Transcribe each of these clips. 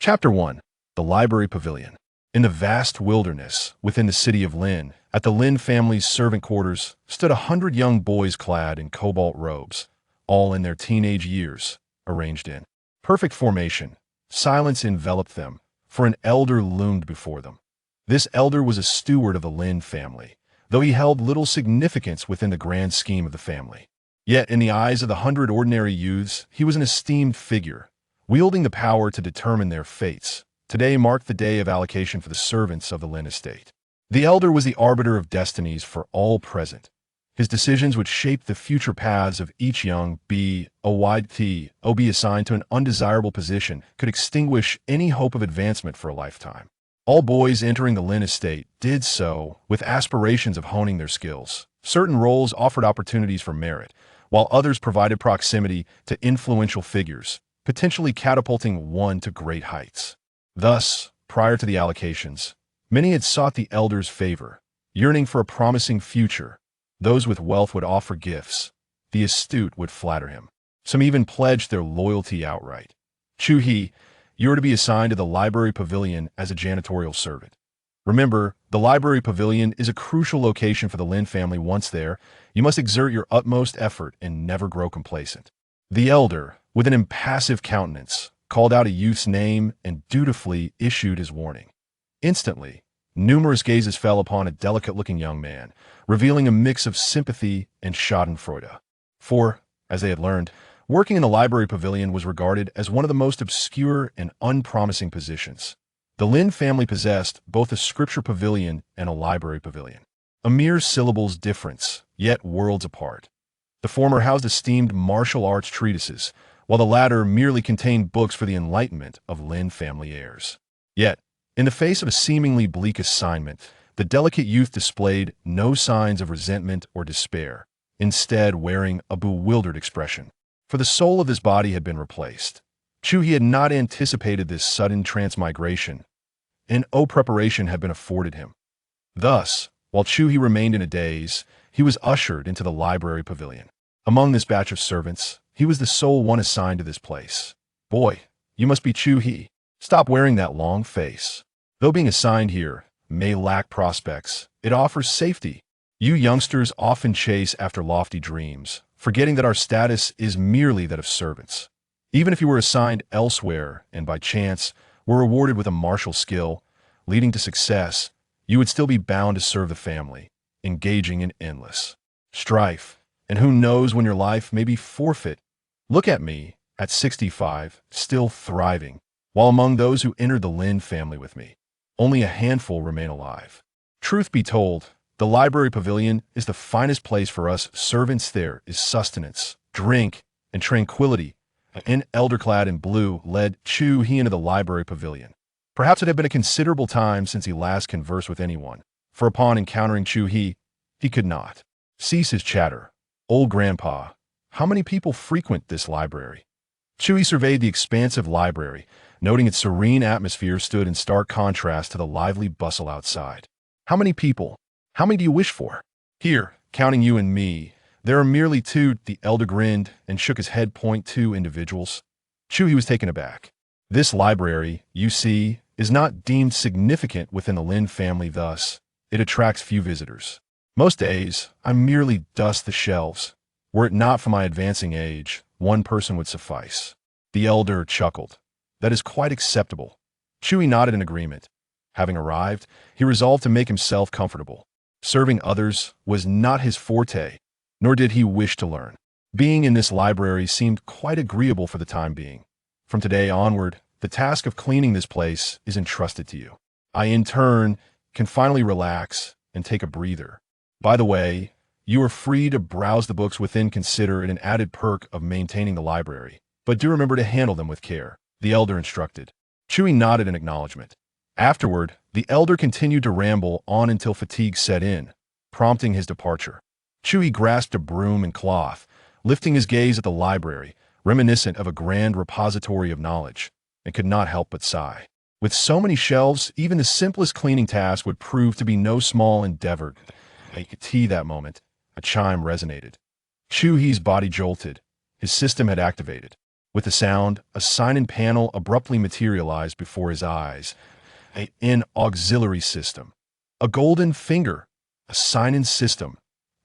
Chapter 1. The Library Pavilion. In the vast wilderness within the city of Lin, at the Lin family's servant quarters, stood 100 young boys clad in cobalt robes, all in their teenage years, arranged in perfect formation. Silence enveloped them, for an elder loomed before them. This elder was a steward of the Lin family, though he held little significance within the grand scheme of the family. Yet, in the eyes of the 100 ordinary youths, he was an esteemed figure, wielding the power to determine their fates. Today marked the day of allocation for the servants of the Lin estate. The elder was the arbiter of destinies for all present. His decisions would shape the future paths of each young boy assigned to an undesirable position could extinguish any hope of advancement for a lifetime. All boys entering the Lin estate did so with aspirations of honing their skills. Certain roles offered opportunities for merit, while others provided proximity to influential figures, potentially catapulting one to great heights. Thus, prior to the allocations, many had sought the elder's favor, yearning for a promising future. Those with wealth would offer gifts. The astute would flatter him. Some even pledged their loyalty outright. Chu He, you are to be assigned to the Library Pavilion as a janitorial servant. Remember, the Library Pavilion is a crucial location for the Lin family. Once there, you must exert your utmost effort and never grow complacent. The elder, with an impassive countenance, called out a youth's name and dutifully issued his warning. Instantly, numerous gazes fell upon a delicate-looking young man, revealing a mix of sympathy and schadenfreude. For, as they had learned, working in the Library Pavilion was regarded as one of the most obscure and unpromising positions. The Lin family possessed both a Scripture Pavilion and a Library Pavilion, a mere syllables difference, yet worlds apart. The former housed esteemed martial arts treatises, while the latter merely contained books for the enlightenment of Lin family heirs. Yet, in the face of a seemingly bleak assignment, the delicate youth displayed no signs of resentment or despair, instead wearing a bewildered expression. For the soul of his body had been replaced. Chu He had not anticipated this sudden transmigration, and no preparation had been afforded him. Thus, while Chu He remained in a daze, he was ushered into the Library Pavilion. Among this batch of servants, he was the sole one assigned to this place. Boy, you must be Chu He. Stop wearing that long face. Though being assigned here may lack prospects, it offers safety. You youngsters often chase after lofty dreams, forgetting that our status is merely that of servants. Even if you were assigned elsewhere and by chance were rewarded with a martial skill, leading to success, you would still be bound to serve the family, engaging in endless strife. And who knows when your life may be forfeit. Look at me, at 65, still thriving, while among those who entered the Lin family with me, only a handful remain alive. Truth be told, the Library Pavilion is the finest place for us servants. There is sustenance, drink, and tranquility. An elder clad in blue led Chu He into the Library Pavilion. Perhaps it had been a considerable time since he last conversed with anyone, for upon encountering Chu He could not cease his chatter. Old Grandpa, how many people frequent this library? Chu He surveyed the expansive library, noting its serene atmosphere stood in stark contrast to the lively bustle outside. How many people? How many do you wish for? Here, counting you and me, there are merely two. The elder grinned and shook his head. 2 individuals. Chu He was taken aback. This library, you see, is not deemed significant within the Lin family, thus, it attracts few visitors. Most days, I merely dust the shelves. Were it not for my advancing age, one person would suffice. The elder chuckled. That is quite acceptable. Chu He nodded in agreement. Having arrived, he resolved to make himself comfortable. Serving others was not his forte, nor did he wish to learn. Being in this library seemed quite agreeable for the time being. From today onward, the task of cleaning this place is entrusted to you. I, in turn, can finally relax and take a breather. By the way, you are free to browse the books within. Consider it an added perk of maintaining the library, but do remember to handle them with care, the elder instructed. Chu He nodded in acknowledgement. Afterward, the elder continued to ramble on until fatigue set in, prompting his departure. Chu He grasped a broom and cloth, lifting his gaze at the library, reminiscent of a grand repository of knowledge, and could not help but sigh. With so many shelves, even the simplest cleaning task would prove to be no small endeavor. At that moment, a chime resonated. Chu He's body jolted. His system had activated. With the sound, a sign-in panel abruptly materialized before his eyes. An auxiliary system. A golden finger. A sign-in system.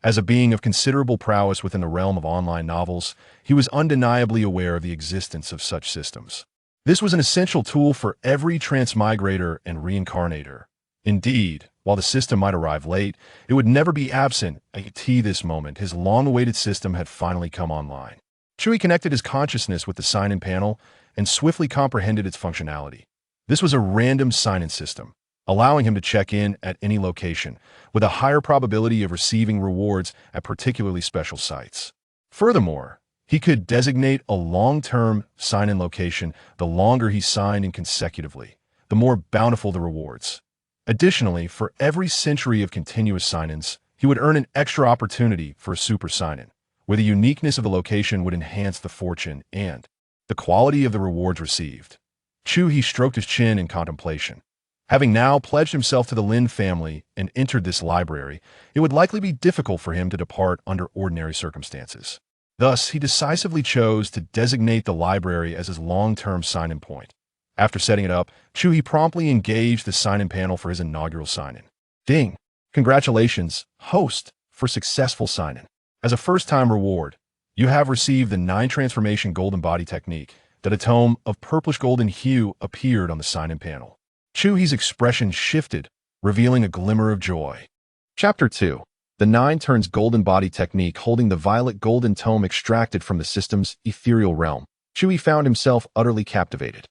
As a being of considerable prowess within the realm of online novels, he was undeniably aware of the existence of such systems. This was an essential tool for every transmigrator and reincarnator. Indeed, while the system might arrive late, it would never be absent. At this moment, his long-awaited system had finally come online. Chu He connected his consciousness with the sign-in panel and swiftly comprehended its functionality. This was a random sign-in system, allowing him to check in at any location, with a higher probability of receiving rewards at particularly special sites. Furthermore, he could designate a long-term sign-in location. The longer he signed in consecutively, the more bountiful the rewards. Additionally, for every century of continuous sign-ins, he would earn an extra opportunity for a super sign-in, where the uniqueness of the location would enhance the fortune and the quality of the rewards received. Chu He stroked his chin in contemplation. Having now pledged himself to the Lin family and entered this library, it would likely be difficult for him to depart under ordinary circumstances. Thus, he decisively chose to designate the library as his long-term sign-in point. After setting it up, Chu He promptly engaged the sign-in panel for his inaugural sign-in. Ding! Congratulations, host, for successful sign-in. As a first-time reward, you have received the 9 transformation golden body technique. That a tome of purplish golden hue appeared on the sign-in panel. Chu He's expression shifted, revealing a glimmer of joy. Chapter 2. The 9 turns golden body technique holding the violet golden tome extracted from the system's ethereal realm. Chu He found himself utterly captivated.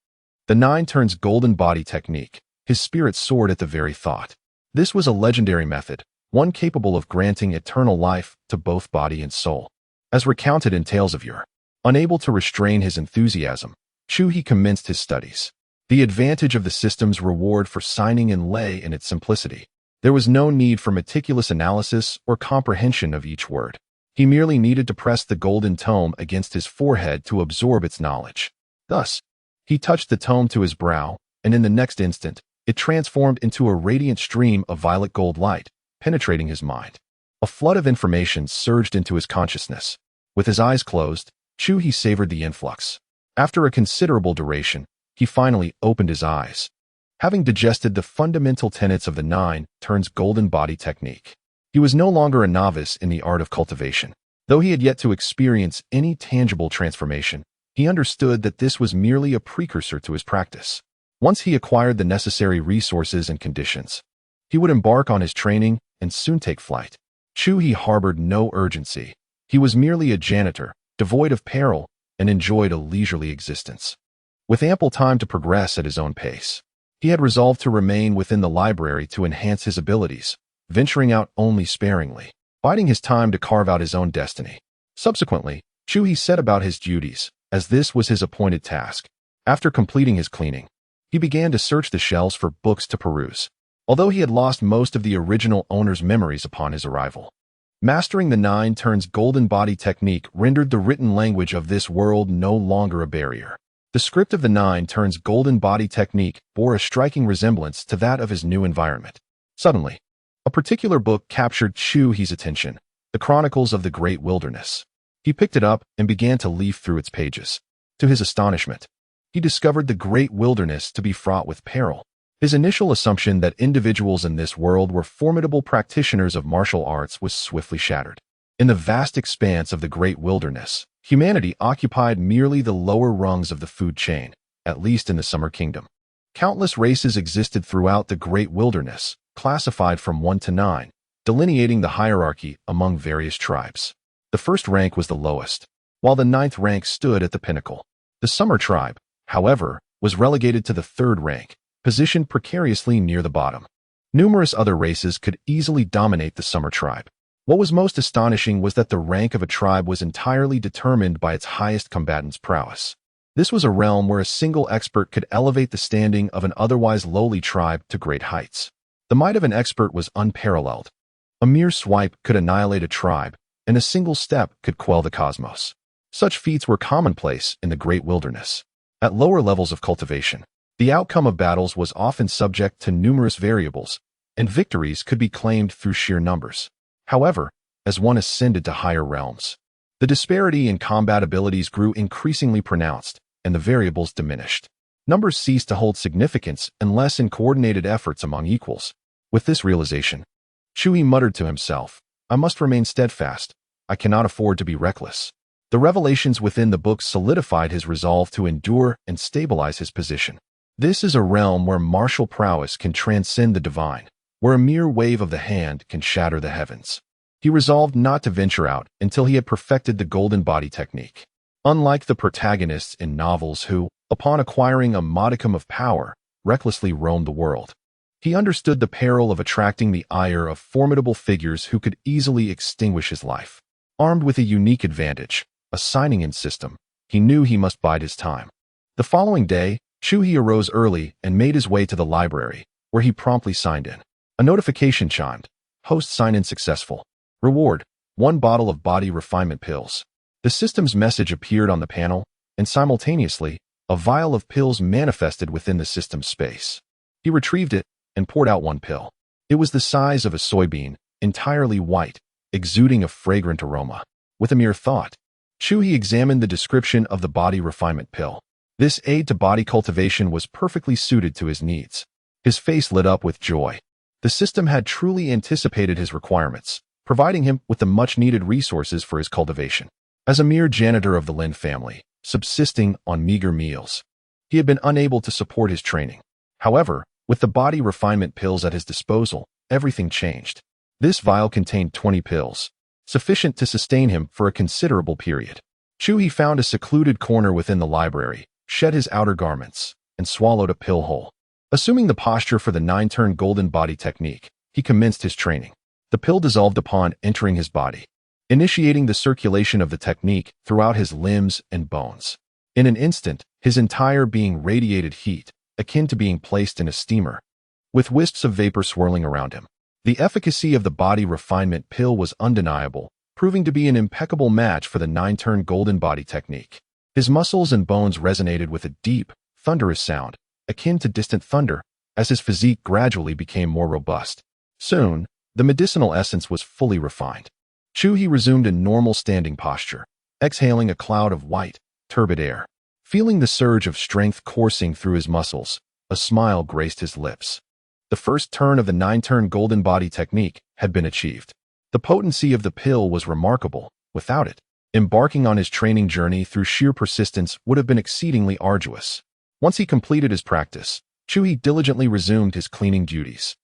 The 9 turns golden body technique. His spirit soared at the very thought. This was a legendary method, one capable of granting eternal life to both body and soul. As recounted in Tales of Yore. Unable to restrain his enthusiasm, Chu He commenced his studies. The advantage of the system's reward for signing in lay in its simplicity. There was no need for meticulous analysis or comprehension of each word. He merely needed to press the golden tome against his forehead to absorb its knowledge. Thus, he touched the tome to his brow, and in the next instant, it transformed into a radiant stream of violet gold light, penetrating his mind. A flood of information surged into his consciousness. With his eyes closed, Chu He savored the influx. After a considerable duration, he finally opened his eyes. Having digested the fundamental tenets of the 9 turns golden body technique, he was no longer a novice in the art of cultivation. Though he had yet to experience any tangible transformation, he understood that this was merely a precursor to his practice. Once he acquired the necessary resources and conditions, he would embark on his training and soon take flight. Chu He harbored no urgency. He was merely a janitor, devoid of peril, and enjoyed a leisurely existence. With ample time to progress at his own pace, he had resolved to remain within the library to enhance his abilities, venturing out only sparingly, biding his time to carve out his own destiny. Subsequently, Chu He set about his duties, as this was his appointed task. After completing his cleaning, he began to search the shelves for books to peruse, although he had lost most of the original owner's memories upon his arrival. Mastering the 9 turns golden body technique rendered the written language of this world no longer a barrier. The script of the 9 turns golden body technique bore a striking resemblance to that of his new environment. Suddenly, a particular book captured Chu He's attention, The Chronicles of the Great Wilderness. He picked it up and began to leaf through its pages. To his astonishment, he discovered the Great Wilderness to be fraught with peril. His initial assumption that individuals in this world were formidable practitioners of martial arts was swiftly shattered. In the vast expanse of the Great Wilderness, humanity occupied merely the lower rungs of the food chain, at least in the Summer Kingdom. Countless races existed throughout the Great Wilderness, classified from 1 to 9, delineating the hierarchy among various tribes. The first rank was the lowest, while the 9th rank stood at the pinnacle. The Summer tribe, however, was relegated to the 3rd rank, positioned precariously near the bottom. Numerous other races could easily dominate the Summer tribe. What was most astonishing was that the rank of a tribe was entirely determined by its highest combatant's prowess. This was a realm where a single expert could elevate the standing of an otherwise lowly tribe to great heights. The might of an expert was unparalleled. A mere swipe could annihilate a tribe, and a single step could quell the cosmos. Such feats were commonplace in the Great Wilderness. At lower levels of cultivation, the outcome of battles was often subject to numerous variables, and victories could be claimed through sheer numbers. However, as one ascended to higher realms, The disparity in combat abilities grew increasingly pronounced, and the variables diminished. Numbers ceased to hold significance unless in coordinated efforts among equals. With this realization, Chu He muttered to himself, "I must remain steadfast. I cannot afford to be reckless." The revelations within the books solidified his resolve to endure and stabilize his position. This is a realm where martial prowess can transcend the divine, where a mere wave of the hand can shatter the heavens. He resolved not to venture out until he had perfected the golden body technique. Unlike the protagonists in novels who, upon acquiring a modicum of power, recklessly roamed the world, he understood the peril of attracting the ire of formidable figures who could easily extinguish his life. Armed with a unique advantage, a signing-in system, he knew he must bide his time. The following day, Chu He arose early and made his way to the library, where he promptly signed in. A notification chimed. Host sign-in successful. Reward: 1 bottle of body refinement pills. The system's message appeared on the panel, and simultaneously, a vial of pills manifested within the system's space. He retrieved it and poured out 1 pill. It was the size of a soybean, entirely white, exuding a fragrant aroma. With a mere thought, Chu He examined the description of the body refinement pill. This aid to body cultivation was perfectly suited to his needs. His face lit up with joy. The system had truly anticipated his requirements, providing him with the much-needed resources for his cultivation. As a mere janitor of the Lin family, subsisting on meager meals, he had been unable to support his training. However, with the body refinement pills at his disposal, everything changed. This vial contained 20 pills, sufficient to sustain him for a considerable period. Chu He found a secluded corner within the library, shed his outer garments, and swallowed a pill whole. Assuming the posture for the 9-turn golden body technique, he commenced his training. The pill dissolved upon entering his body, initiating the circulation of the technique throughout his limbs and bones. In an instant, his entire being radiated heat, akin to being placed in a steamer, with wisps of vapor swirling around him. The efficacy of the body refinement pill was undeniable, proving to be an impeccable match for the 9-turn golden body technique. His muscles and bones resonated with a deep, thunderous sound, akin to distant thunder, as his physique gradually became more robust. Soon, the medicinal essence was fully refined. Chu He resumed a normal standing posture, exhaling a cloud of white, turbid air. Feeling the surge of strength coursing through his muscles, a smile graced his lips. The first turn of the 9-turn golden body technique had been achieved. The potency of the pill was remarkable. Without it, embarking on his training journey through sheer persistence would have been exceedingly arduous. Once he completed his practice, Chu He diligently resumed his cleaning duties.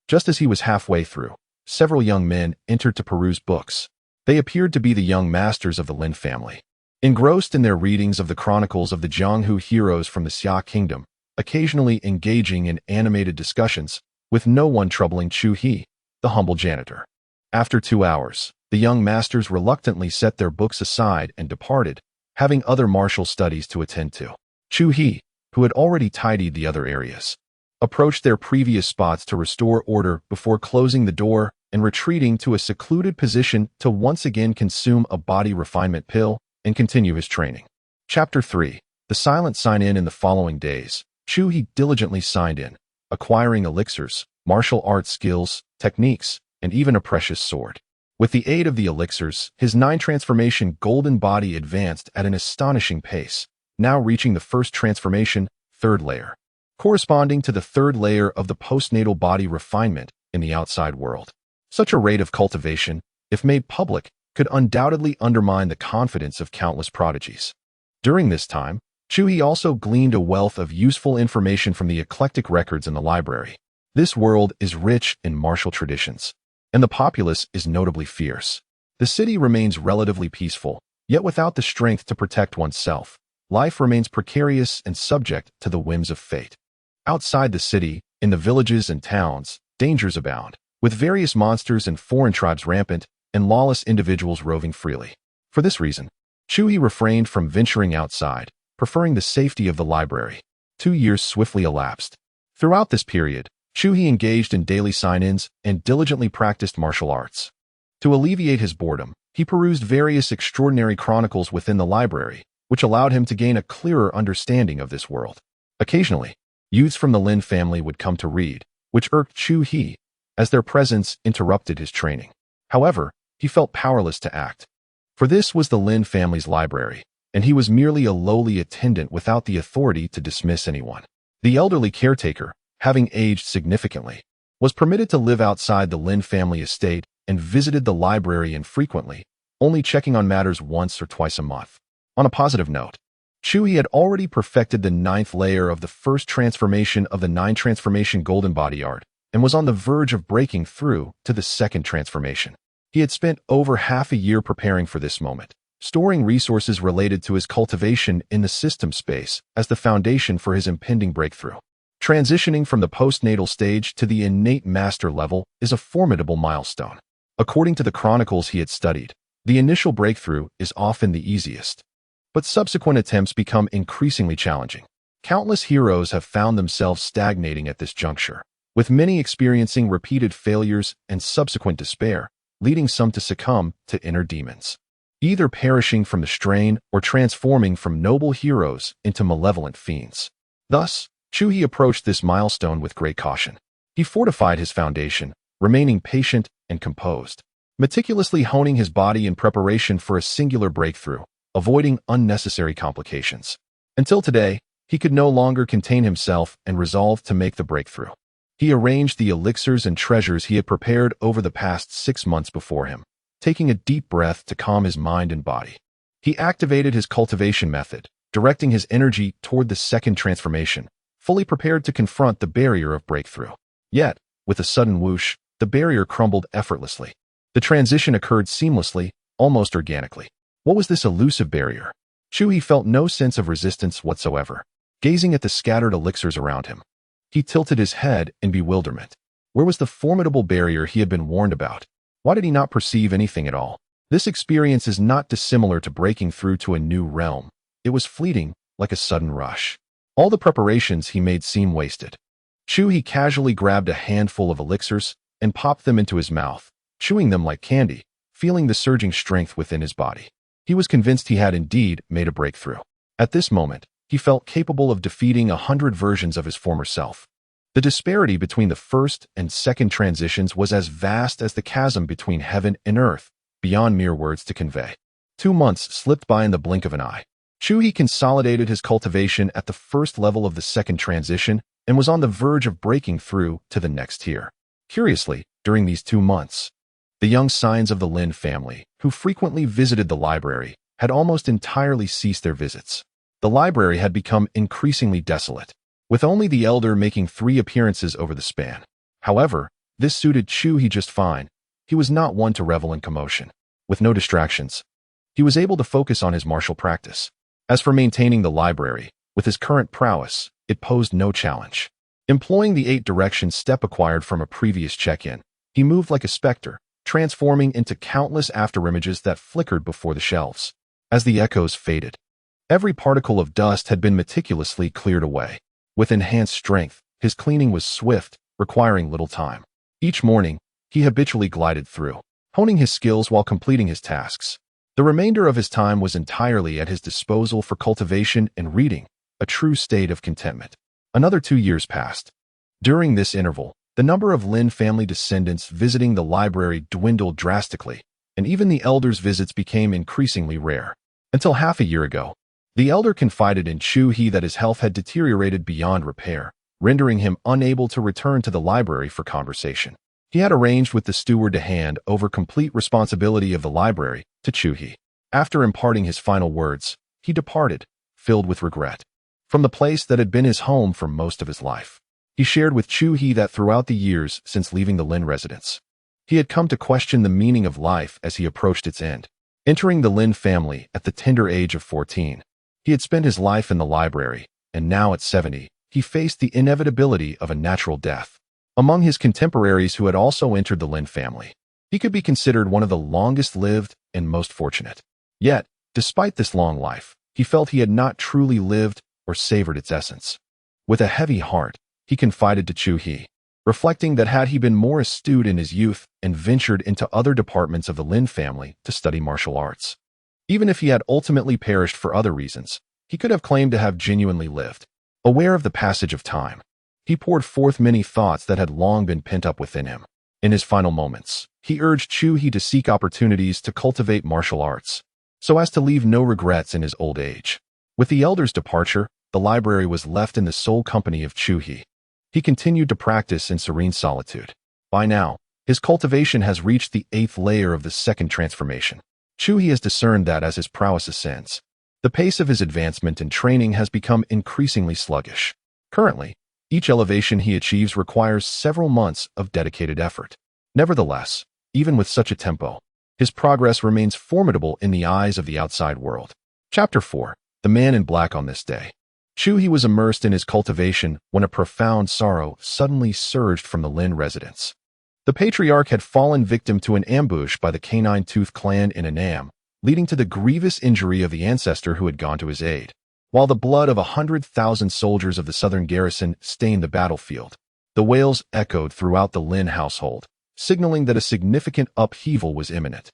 Just as he was halfway through, several young men entered to peruse books. They appeared to be the young masters of the Lin family. Engrossed in their readings of the chronicles of the Jianghu heroes from the Xia kingdom, occasionally engaging in animated discussions, with no one troubling Chu He, the humble janitor. After 2 hours, the young masters reluctantly set their books aside and departed, having other martial studies to attend to. Chu He, who had already tidied the other areas, approached their previous spots to restore order before closing the door and retreating to a secluded position to once again consume a body refinement pill and continue his training. Chapter 3. The silent sign-in. In the following days, Chu He diligently signed in, acquiring elixirs, martial arts skills, techniques, and even a precious sword. With the aid of the elixirs, his 9-transformation golden body advanced at an astonishing pace, now reaching the first transformation, 3rd layer, corresponding to the 3rd layer of the postnatal body refinement in the outside world. Such a rate of cultivation, if made public, could undoubtedly undermine the confidence of countless prodigies. During this time, Chu He also gleaned a wealth of useful information from the eclectic records in the library. This world is rich in martial traditions, and the populace is notably fierce. The city remains relatively peaceful, yet without the strength to protect oneself, life remains precarious and subject to the whims of fate. Outside the city, in the villages and towns, dangers abound, with various monsters and foreign tribes rampant, and lawless individuals roving freely. For this reason, Chu He refrained from venturing outside, preferring the safety of the library. 2 years swiftly elapsed. Throughout this period, Chu He engaged in daily sign-ins and diligently practiced martial arts. To alleviate his boredom, he perused various extraordinary chronicles within the library, which allowed him to gain a clearer understanding of this world. Occasionally, youths from the Lin family would come to read, which irked Chu He, as their presence interrupted his training. However, he felt powerless to act. For this was the Lin family's library, and he was merely a lowly attendant without the authority to dismiss anyone. The elderly caretaker, having aged significantly, was permitted to live outside the Lin family estate and visited the library infrequently, only checking on matters once or twice a month. On a positive note, Chu He had already perfected the 9th layer of the first transformation of the 9 transformation golden body art and was on the verge of breaking through to the 2nd transformation. He had spent over half a year preparing for this moment, storing resources related to his cultivation in the system space as the foundation for his impending breakthrough. Transitioning from the postnatal stage to the innate master level is a formidable milestone. According to the chronicles he had studied, the initial breakthrough is often the easiest, but subsequent attempts become increasingly challenging. Countless heroes have found themselves stagnating at this juncture, with many experiencing repeated failures and subsequent despair, leading some to succumb to inner demons, either perishing from the strain or transforming from noble heroes into malevolent fiends. Thus, Chu He approached this milestone with great caution. He fortified his foundation, remaining patient and composed, meticulously honing his body in preparation for a singular breakthrough, avoiding unnecessary complications. Until today, he could no longer contain himself and resolved to make the breakthrough. He arranged the elixirs and treasures he had prepared over the past 6 months before him, taking a deep breath to calm his mind and body. He activated his cultivation method, directing his energy toward the 2nd transformation, fully prepared to confront the barrier of breakthrough. Yet, with a sudden whoosh, the barrier crumbled effortlessly. The transition occurred seamlessly, almost organically. What was this elusive barrier? Chu He felt no sense of resistance whatsoever, gazing at the scattered elixirs around him. He tilted his head in bewilderment. Where was the formidable barrier he had been warned about? Why did he not perceive anything at all? This experience is not dissimilar to breaking through to a new realm. It was fleeting, like a sudden rush. All the preparations he made seem wasted. Chu He casually grabbed a handful of elixirs and popped them into his mouth, chewing them like candy, feeling the surging strength within his body. He was convinced he had indeed made a breakthrough. At this moment, he felt capable of defeating 100 versions of his former self. The disparity between the 1st and 2nd transitions was as vast as the chasm between heaven and earth, beyond mere words to convey. 2 months slipped by in the blink of an eye. Chu He consolidated his cultivation at the 1st level of the 2nd transition and was on the verge of breaking through to the next tier. Curiously, during these 2 months, the young scions of the Lin family, who frequently visited the library, had almost entirely ceased their visits. The library had become increasingly desolate, with only the elder making 3 appearances over the span. However, this suited Chu He just fine. He was not one to revel in commotion. With no distractions, he was able to focus on his martial practice. As for maintaining the library, with his current prowess, it posed no challenge. Employing the 8 direction step acquired from a previous check-in, he moved like a specter, transforming into countless afterimages that flickered before the shelves. As the echoes faded, every particle of dust had been meticulously cleared away. With enhanced strength, his cleaning was swift, requiring little time. Each morning, he habitually glided through, honing his skills while completing his tasks. The remainder of his time was entirely at his disposal for cultivation and reading, a true state of contentment. Another 2 years passed. During this interval, the number of Lin family descendants visiting the library dwindled drastically, and even the elder's visits became increasingly rare. Until half a year ago, the elder confided in Chu He that his health had deteriorated beyond repair, rendering him unable to return to the library for conversation. He had arranged with the steward to hand over complete responsibility of the library to Chu He. After imparting his final words, he departed, filled with regret, from the place that had been his home for most of his life. He shared with Chu He that throughout the years since leaving the Lin residence, he had come to question the meaning of life as he approached its end. Entering the Lin family at the tender age of 14, he had spent his life in the library, and now at 70, he faced the inevitability of a natural death. Among his contemporaries who had also entered the Lin family, he could be considered one of the longest-lived and most fortunate. Yet, despite this long life, he felt he had not truly lived or savored its essence. With a heavy heart, he confided to Chu He, reflecting that had he been more astute in his youth and ventured into other departments of the Lin family to study martial arts, even if he had ultimately perished for other reasons, he could have claimed to have genuinely lived. Aware of the passage of time, he poured forth many thoughts that had long been pent up within him. In his final moments, he urged Chu He to seek opportunities to cultivate martial arts, so as to leave no regrets in his old age. With the elder's departure, the library was left in the sole company of Chu He. He continued to practice in serene solitude. By now, his cultivation has reached the 8th layer of the second transformation. Chu He has discerned that as his prowess ascends, the pace of his advancement and training has become increasingly sluggish. Currently, each elevation he achieves requires several months of dedicated effort. Nevertheless, even with such a tempo, his progress remains formidable in the eyes of the outside world. Chapter 4. The Man in Black. On this day, Chu He was immersed in his cultivation when a profound sorrow suddenly surged from the Lin residence. The Patriarch had fallen victim to an ambush by the Canine-Tooth clan in Annam, leading to the grievous injury of the ancestor who had gone to his aid. While the blood of 100,000 soldiers of the southern garrison stained the battlefield, the wails echoed throughout the Lin household, signaling that a significant upheaval was imminent.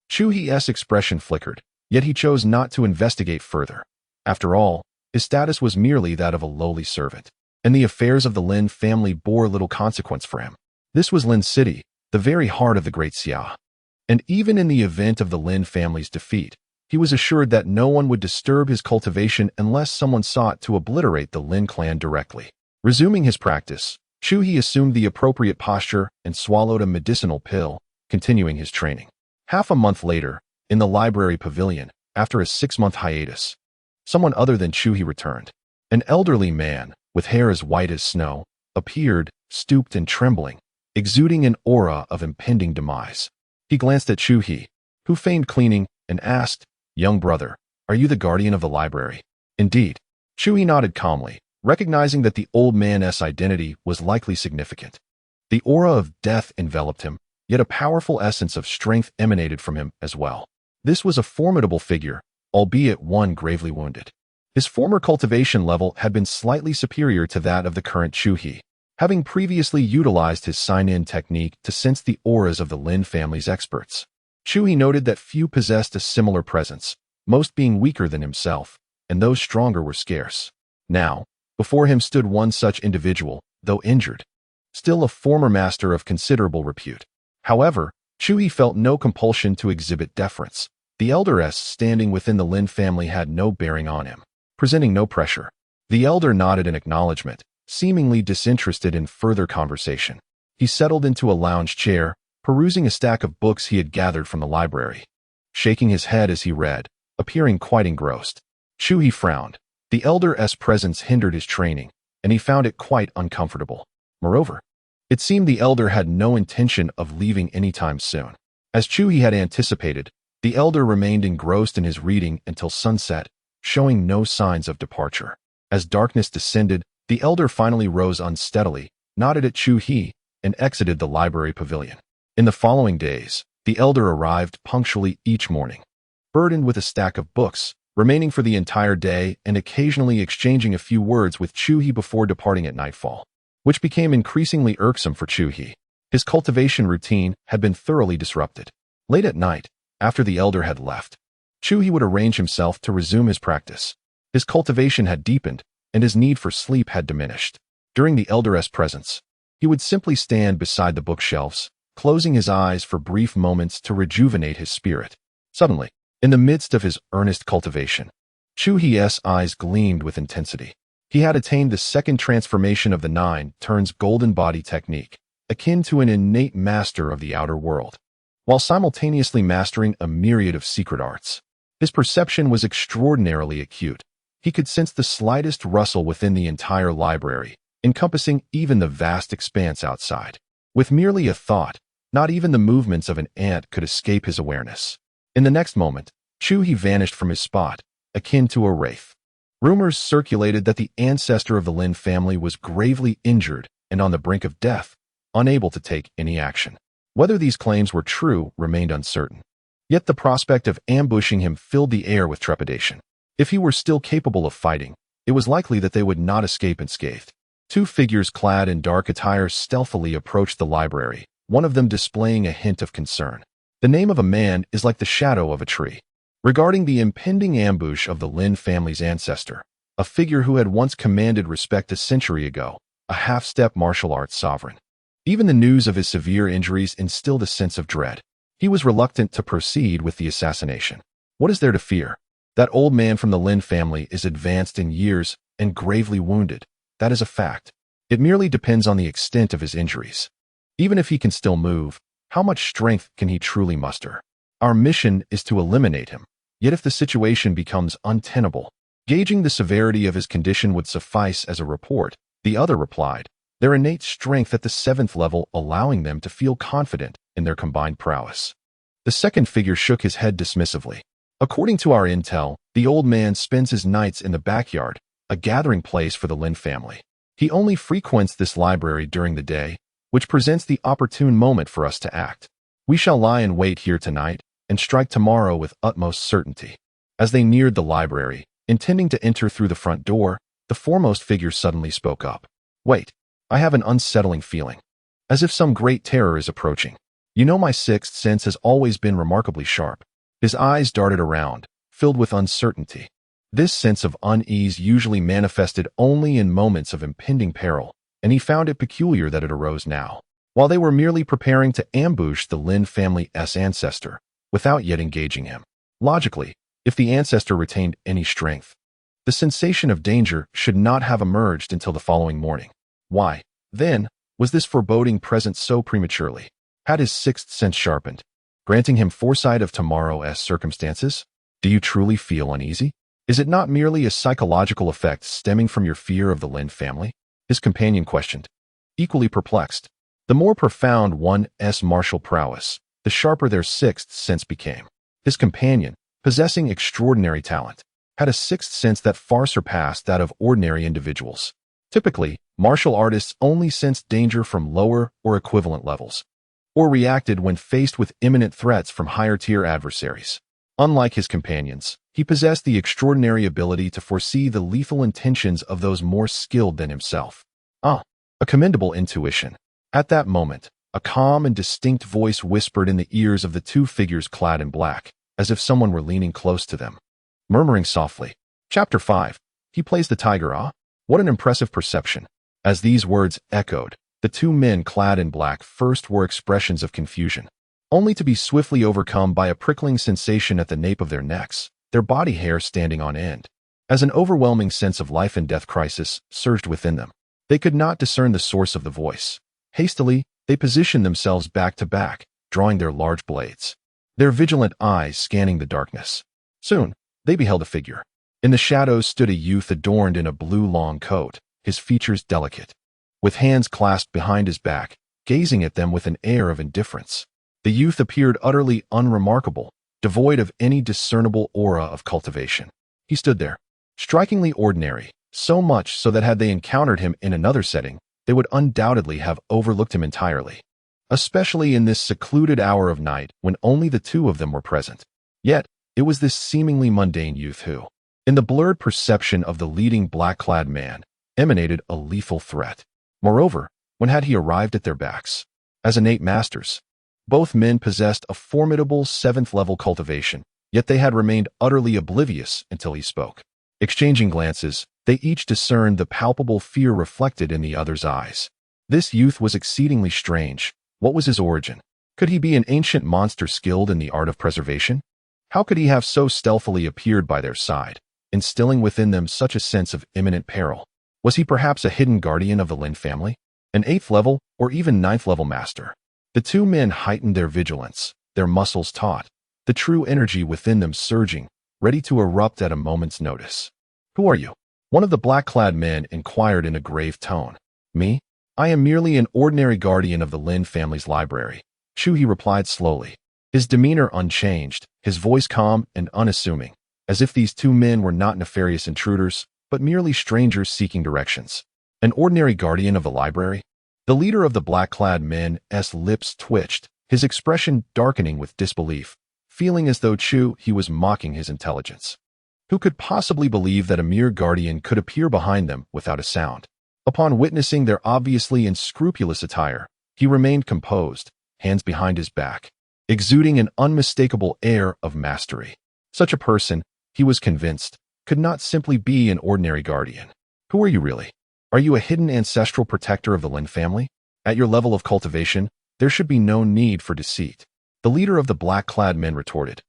Chu He's expression flickered, yet he chose not to investigate further. After all, his status was merely that of a lowly servant, and the affairs of the Lin family bore little consequence for him. This was Lin City, the very heart of the great Xia. And even in the event of the Lin family's defeat, he was assured that no one would disturb his cultivation unless someone sought to obliterate the Lin clan directly. Resuming his practice, Chu He assumed the appropriate posture and swallowed a medicinal pill, continuing his training. Half a month later, in the library pavilion, after a 6-month hiatus, someone other than Chu He returned. An elderly man, with hair as white as snow, appeared, stooped and trembling, exuding an aura of impending demise. He glanced at Chu He, who feigned cleaning, and asked, "Young brother, are you the guardian of the library?" Indeed. Chu He nodded calmly, recognizing that the old man's identity was likely significant. The aura of death enveloped him, yet a powerful essence of strength emanated from him as well. This was a formidable figure, albeit one gravely wounded. His former cultivation level had been slightly superior to that of the current Chu He, having previously utilized his sign-in technique to sense the auras of the Lin family's experts. Chu He noted that few possessed a similar presence, most being weaker than himself, and those stronger were scarce. Now, before him stood one such individual, though injured, still a former master of considerable repute. However, Chu He felt no compulsion to exhibit deference. The elder standing within the Lin family had no bearing on him, presenting no pressure. The elder nodded in acknowledgement, seemingly disinterested in further conversation. He settled into a lounge chair, perusing a stack of books he had gathered from the library, shaking his head as he read, appearing quite engrossed. Chu He frowned. The elder's presence hindered his training, and he found it quite uncomfortable. Moreover, it seemed the elder had no intention of leaving anytime soon. As Chu He had anticipated, the elder remained engrossed in his reading until sunset, showing no signs of departure. As darkness descended, the elder finally rose unsteadily, nodded at Chu He, and exited the library pavilion. In the following days, the elder arrived punctually each morning, burdened with a stack of books, remaining for the entire day and occasionally exchanging a few words with Chu He before departing at nightfall, which became increasingly irksome for Chu He. His cultivation routine had been thoroughly disrupted. Late at night, after the elder had left, Chu He would arrange himself to resume his practice. His cultivation had deepened, and his need for sleep had diminished. During the elder's presence, he would simply stand beside the bookshelves, closing his eyes for brief moments to rejuvenate his spirit. Suddenly, in the midst of his earnest cultivation, Chu He's eyes gleamed with intensity. He had attained the second transformation of the 9 turns golden body technique, akin to an innate master of the outer world, while simultaneously mastering a myriad of secret arts. His perception was extraordinarily acute. He could sense the slightest rustle within the entire library, encompassing even the vast expanse outside. With merely a thought, not even the movements of an ant could escape his awareness. In the next moment, Chu He vanished from his spot, akin to a wraith. Rumors circulated that the ancestor of the Lin family was gravely injured and on the brink of death, unable to take any action. Whether these claims were true remained uncertain. Yet the prospect of ambushing him filled the air with trepidation. If he were still capable of fighting, it was likely that they would not escape unscathed. 2 figures clad in dark attire stealthily approached the library, one of them displaying a hint of concern. The name of a man is like the shadow of a tree. Regarding the impending ambush of the Lin family's ancestor, a figure who had once commanded respect a century ago, a half-step martial arts sovereign. Even the news of his severe injuries instilled a sense of dread. He was reluctant to proceed with the assassination. What is there to fear? That old man from the Lin family is advanced in years and gravely wounded. That is a fact. It merely depends on the extent of his injuries. Even if he can still move, how much strength can he truly muster? Our mission is to eliminate him. Yet if the situation becomes untenable, gauging the severity of his condition would suffice as a report, the other replied, their innate strength at the 7th level allowing them to feel confident in their combined prowess. The second figure shook his head dismissively. According to our intel, the old man spends his nights in the backyard, a gathering place for the Lin family. He only frequents this library during the day, which presents the opportune moment for us to act. We shall lie in wait here tonight and strike tomorrow with utmost certainty. As they neared the library, intending to enter through the front door, the foremost figure suddenly spoke up. Wait, I have an unsettling feeling, as if some great terror is approaching. You know, my sixth sense has always been remarkably sharp. His eyes darted around, filled with uncertainty. This sense of unease usually manifested only in moments of impending peril, and he found it peculiar that it arose now, while they were merely preparing to ambush the Lin family's ancestor, without yet engaging him. Logically, if the ancestor retained any strength, the sensation of danger should not have emerged until the following morning. Why, then, was this foreboding present so prematurely? Had his sixth sense sharpened, granting him foresight of tomorrow's circumstances? Do you truly feel uneasy? Is it not merely a psychological effect stemming from your fear of the Lin family? His companion questioned, equally perplexed. The more profound one's martial prowess, the sharper their sixth sense became. His companion, possessing extraordinary talent, had a sixth sense that far surpassed that of ordinary individuals. Typically, martial artists only sensed danger from lower or equivalent levels, or reacted when faced with imminent threats from higher-tier adversaries. Unlike his companions, he possessed the extraordinary ability to foresee the lethal intentions of those more skilled than himself. A commendable intuition. At that moment, a calm and distinct voice whispered in the ears of the two figures clad in black, as if someone were leaning close to them, murmuring softly. Chapter 5. He plays the tiger, ah? What an impressive perception. As these words echoed, the two men clad in black first wore expressions of confusion, only to be swiftly overcome by a prickling sensation at the nape of their necks, their body hair standing on end. As an overwhelming sense of life and death crisis surged within them, they could not discern the source of the voice. Hastily, they positioned themselves back to back, drawing their large blades, their vigilant eyes scanning the darkness. Soon, they beheld a figure. In the shadows stood a youth adorned in a blue long coat, his features delicate, with hands clasped behind his back, gazing at them with an air of indifference. The youth appeared utterly unremarkable, devoid of any discernible aura of cultivation. He stood there, strikingly ordinary, so much so that had they encountered him in another setting, they would undoubtedly have overlooked him entirely, especially in this secluded hour of night when only the two of them were present. Yet, it was this seemingly mundane youth who, in the blurred perception of the leading black-clad man, emanated a lethal threat. Moreover, when had he arrived at their backs? As innate masters, both men possessed a formidable 7th-level cultivation, yet they had remained utterly oblivious until he spoke. Exchanging glances, they each discerned the palpable fear reflected in the other's eyes. This youth was exceedingly strange. What was his origin? Could he be an ancient monster skilled in the art of preservation? How could he have so stealthily appeared by their side, instilling within them such a sense of imminent peril? Was he perhaps a hidden guardian of the Lin family? An 8th-level or even 9th-level master? The two men heightened their vigilance, their muscles taut, the true energy within them surging, ready to erupt at a moment's notice. Who are you? One of the black-clad men inquired in a grave tone. Me? I am merely an ordinary guardian of the Lin family's library, Chu He replied slowly, his demeanor unchanged, his voice calm and unassuming, as if these two men were not nefarious intruders, but merely strangers seeking directions. An ordinary guardian of the library? The leader of the black-clad men's lips twitched, his expression darkening with disbelief, feeling as though Chu He was mocking his intelligence. Who could possibly believe that a mere guardian could appear behind them without a sound? Upon witnessing their obviously unscrupulous attire, he remained composed, hands behind his back, exuding an unmistakable air of mastery. Such a person, he was convinced, could not simply be an ordinary guardian. Who are you really? Are you a hidden ancestral protector of the Lin family? At your level of cultivation, there should be no need for deceit. The leader of the black-clad men retorted.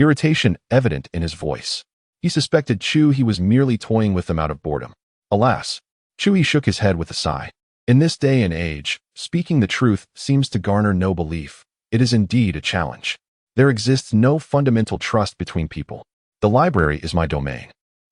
irritation evident in his voice. He suspected Chu He was merely toying with them out of boredom. Alas, Chu He shook his head with a sigh. In this day and age, speaking the truth seems to garner no belief. It is indeed a challenge. There exists no fundamental trust between people. The library is my domain.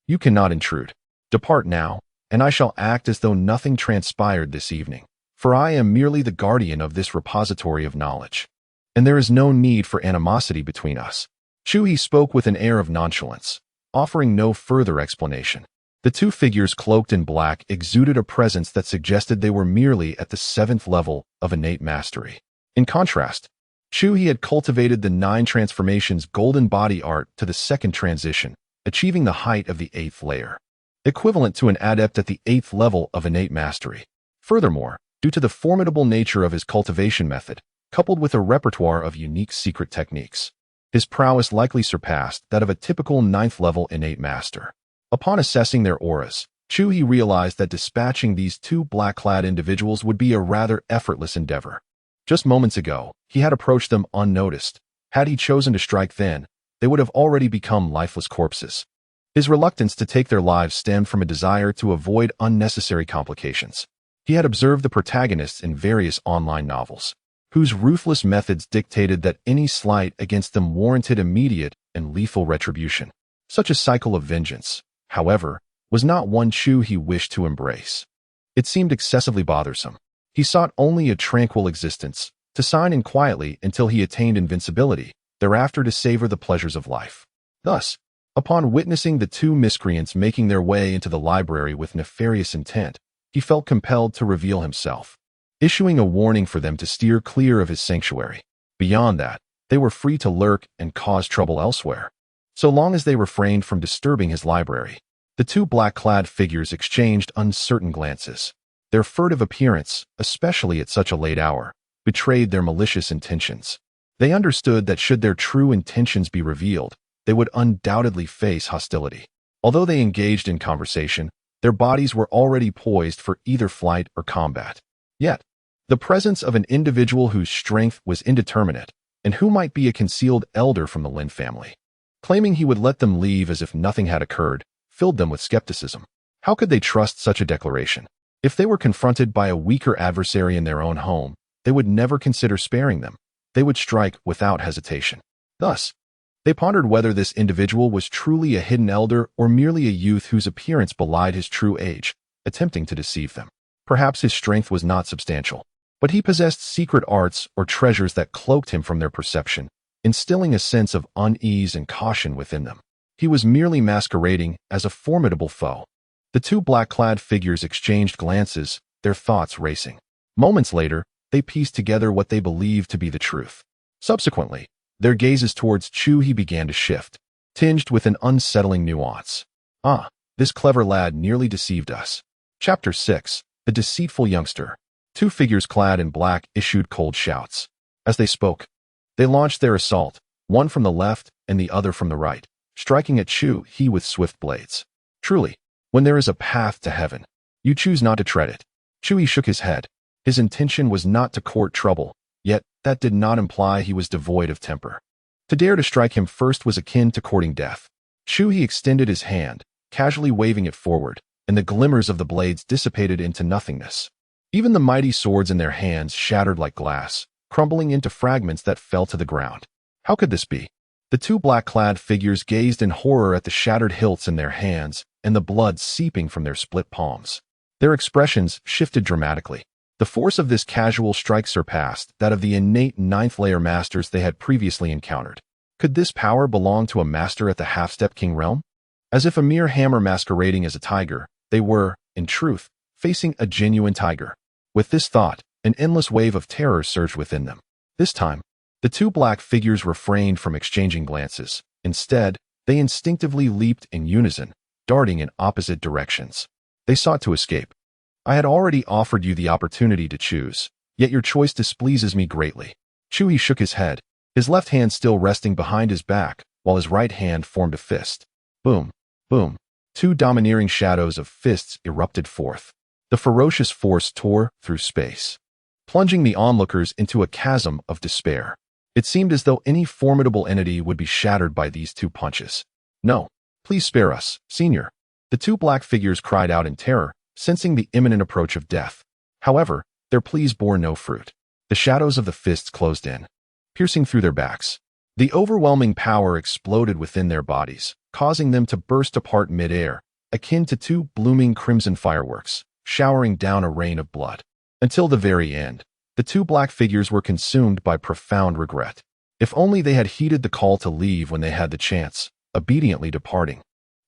You cannot intrude. Depart now, and I shall act as though nothing transpired this evening, for I am merely the guardian of this repository of knowledge. And there is no need for animosity between us. Chu He spoke with an air of nonchalance, offering no further explanation. The two figures cloaked in black exuded a presence that suggested they were merely at the 7th level of innate mastery. In contrast, Chu He had cultivated the 9 transformations golden body art to the 2nd transition, achieving the height of the 8th layer, equivalent to an adept at the 8th level of innate mastery. Furthermore, due to the formidable nature of his cultivation method, coupled with a repertoire of unique secret techniques, his prowess likely surpassed that of a typical 9th level innate master. Upon assessing their auras, Chu He realized that dispatching these 2 black-clad individuals would be a rather effortless endeavor. Just moments ago, he had approached them unnoticed. Had he chosen to strike then, they would have already become lifeless corpses. His reluctance to take their lives stemmed from a desire to avoid unnecessary complications. He had observed the protagonists in various online novels, whose ruthless methods dictated that any slight against them warranted immediate and lethal retribution. Such a cycle of vengeance, however, was not one Chu He wished to embrace. It seemed excessively bothersome. He sought only a tranquil existence, to sign in quietly until he attained invincibility, thereafter to savor the pleasures of life. Thus, upon witnessing the 2 miscreants making their way into the library with nefarious intent, he felt compelled to reveal himself, issuing a warning for them to steer clear of his sanctuary. Beyond that, they were free to lurk and cause trouble elsewhere, so long as they refrained from disturbing his library. The 2 black-clad figures exchanged uncertain glances. Their furtive appearance, especially at such a late hour, betrayed their malicious intentions. They understood that should their true intentions be revealed, they would undoubtedly face hostility. Although they engaged in conversation, their bodies were already poised for either flight or combat. Yet, the presence of an individual whose strength was indeterminate, and who might be a concealed elder from the Lin family, claiming he would let them leave as if nothing had occurred, filled them with skepticism. How could they trust such a declaration? If they were confronted by a weaker adversary in their own home, they would never consider sparing them. They would strike without hesitation. Thus, they pondered whether this individual was truly a hidden elder or merely a youth whose appearance belied his true age, attempting to deceive them. Perhaps his strength was not substantial, but he possessed secret arts or treasures that cloaked him from their perception, instilling a sense of unease and caution within them. He was merely masquerading as a formidable foe. The 2 black-clad figures exchanged glances, their thoughts racing. Moments later, they pieced together what they believed to be the truth. Subsequently, their gazes towards Chu He began to shift, tinged with an unsettling nuance. Ah, this clever lad nearly deceived us. Chapter 6. The Deceitful Youngster. 2 figures clad in black issued cold shouts. As they spoke, they launched their assault, one from the left and the other from the right, striking at Chu He with swift blades. Truly, when there is a path to heaven, you choose not to tread it. Chu He shook his head. His intention was not to court trouble, yet that did not imply he was devoid of temper. To dare to strike him first was akin to courting death. Chu He extended his hand, casually waving it forward, and the glimmers of the blades dissipated into nothingness. Even the mighty swords in their hands shattered like glass, crumbling into fragments that fell to the ground. How could this be? The 2 black-clad figures gazed in horror at the shattered hilts in their hands and the blood seeping from their split palms. Their expressions shifted dramatically. The force of this casual strike surpassed that of the innate 9th-layer masters they had previously encountered. Could this power belong to a master at the Half-Step King realm? As if a mere hammer masquerading as a tiger, they were, in truth, facing a genuine tiger. With this thought, an endless wave of terror surged within them. This time, the 2 black figures refrained from exchanging glances. Instead, they instinctively leaped in unison, darting in opposite directions. They sought to escape. I had already offered you the opportunity to choose, yet your choice displeases me greatly. Chu He shook his head, his left hand still resting behind his back, while his right hand formed a fist. Boom, boom. 2 domineering shadows of fists erupted forth. The ferocious force tore through space, plunging the onlookers into a chasm of despair. It seemed as though any formidable entity would be shattered by these two punches. "No, please spare us, Senior." The two black figures cried out in terror, sensing the imminent approach of death. However, their pleas bore no fruit. The shadows of the fists closed in, piercing through their backs. The overwhelming power exploded within their bodies, causing them to burst apart mid-air, akin to two blooming crimson fireworks, showering down a rain of blood. Until the very end, the two black figures were consumed by profound regret. If only they had heeded the call to leave when they had the chance, obediently departing.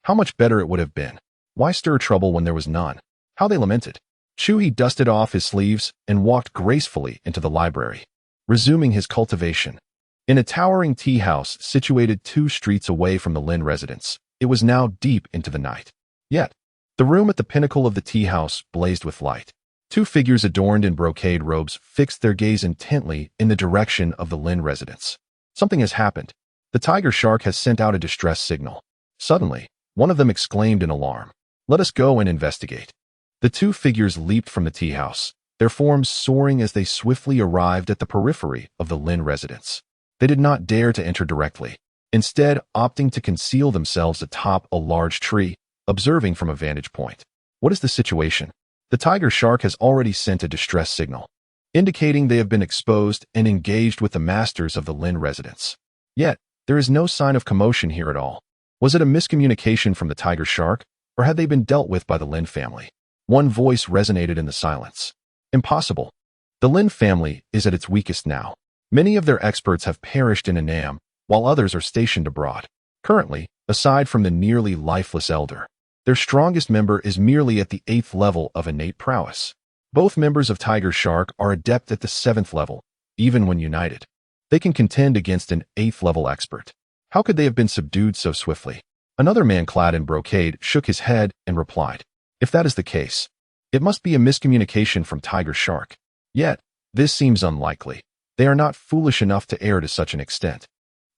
How much better it would have been. Why stir trouble when there was none? How they lamented. Chu He dusted off his sleeves and walked gracefully into the library, resuming his cultivation. In a towering tea house situated 2 streets away from the Lin residence, it was now deep into the night. Yet, the room at the pinnacle of the tea house blazed with light. 2 figures adorned in brocade robes fixed their gaze intently in the direction of the Lin residence. Something has happened. The tiger shark has sent out a distress signal. Suddenly, one of them exclaimed in alarm. "Let us go and investigate." The 2 figures leaped from the tea house, their forms soaring as they swiftly arrived at the periphery of the Lin residence. They did not dare to enter directly, instead opting to conceal themselves atop a large tree, observing from a vantage point. What is the situation? The tiger shark has already sent a distress signal, indicating they have been exposed and engaged with the masters of the Lin residence. Yet, there is no sign of commotion here at all. Was it a miscommunication from the tiger shark, or had they been dealt with by the Lin family? One voice resonated in the silence. Impossible. The Lin family is at its weakest now. Many of their experts have perished in Annam, while others are stationed abroad. Currently, aside from the nearly lifeless elder, their strongest member is merely at the 8th level of innate prowess. Both members of Tiger Shark are adept at the 7th level, even when united. They can contend against an 8th level expert. How could they have been subdued so swiftly? Another man clad in brocade shook his head and replied, "If that is the case, it must be a miscommunication from Tiger Shark. Yet, this seems unlikely. They are not foolish enough to err to such an extent.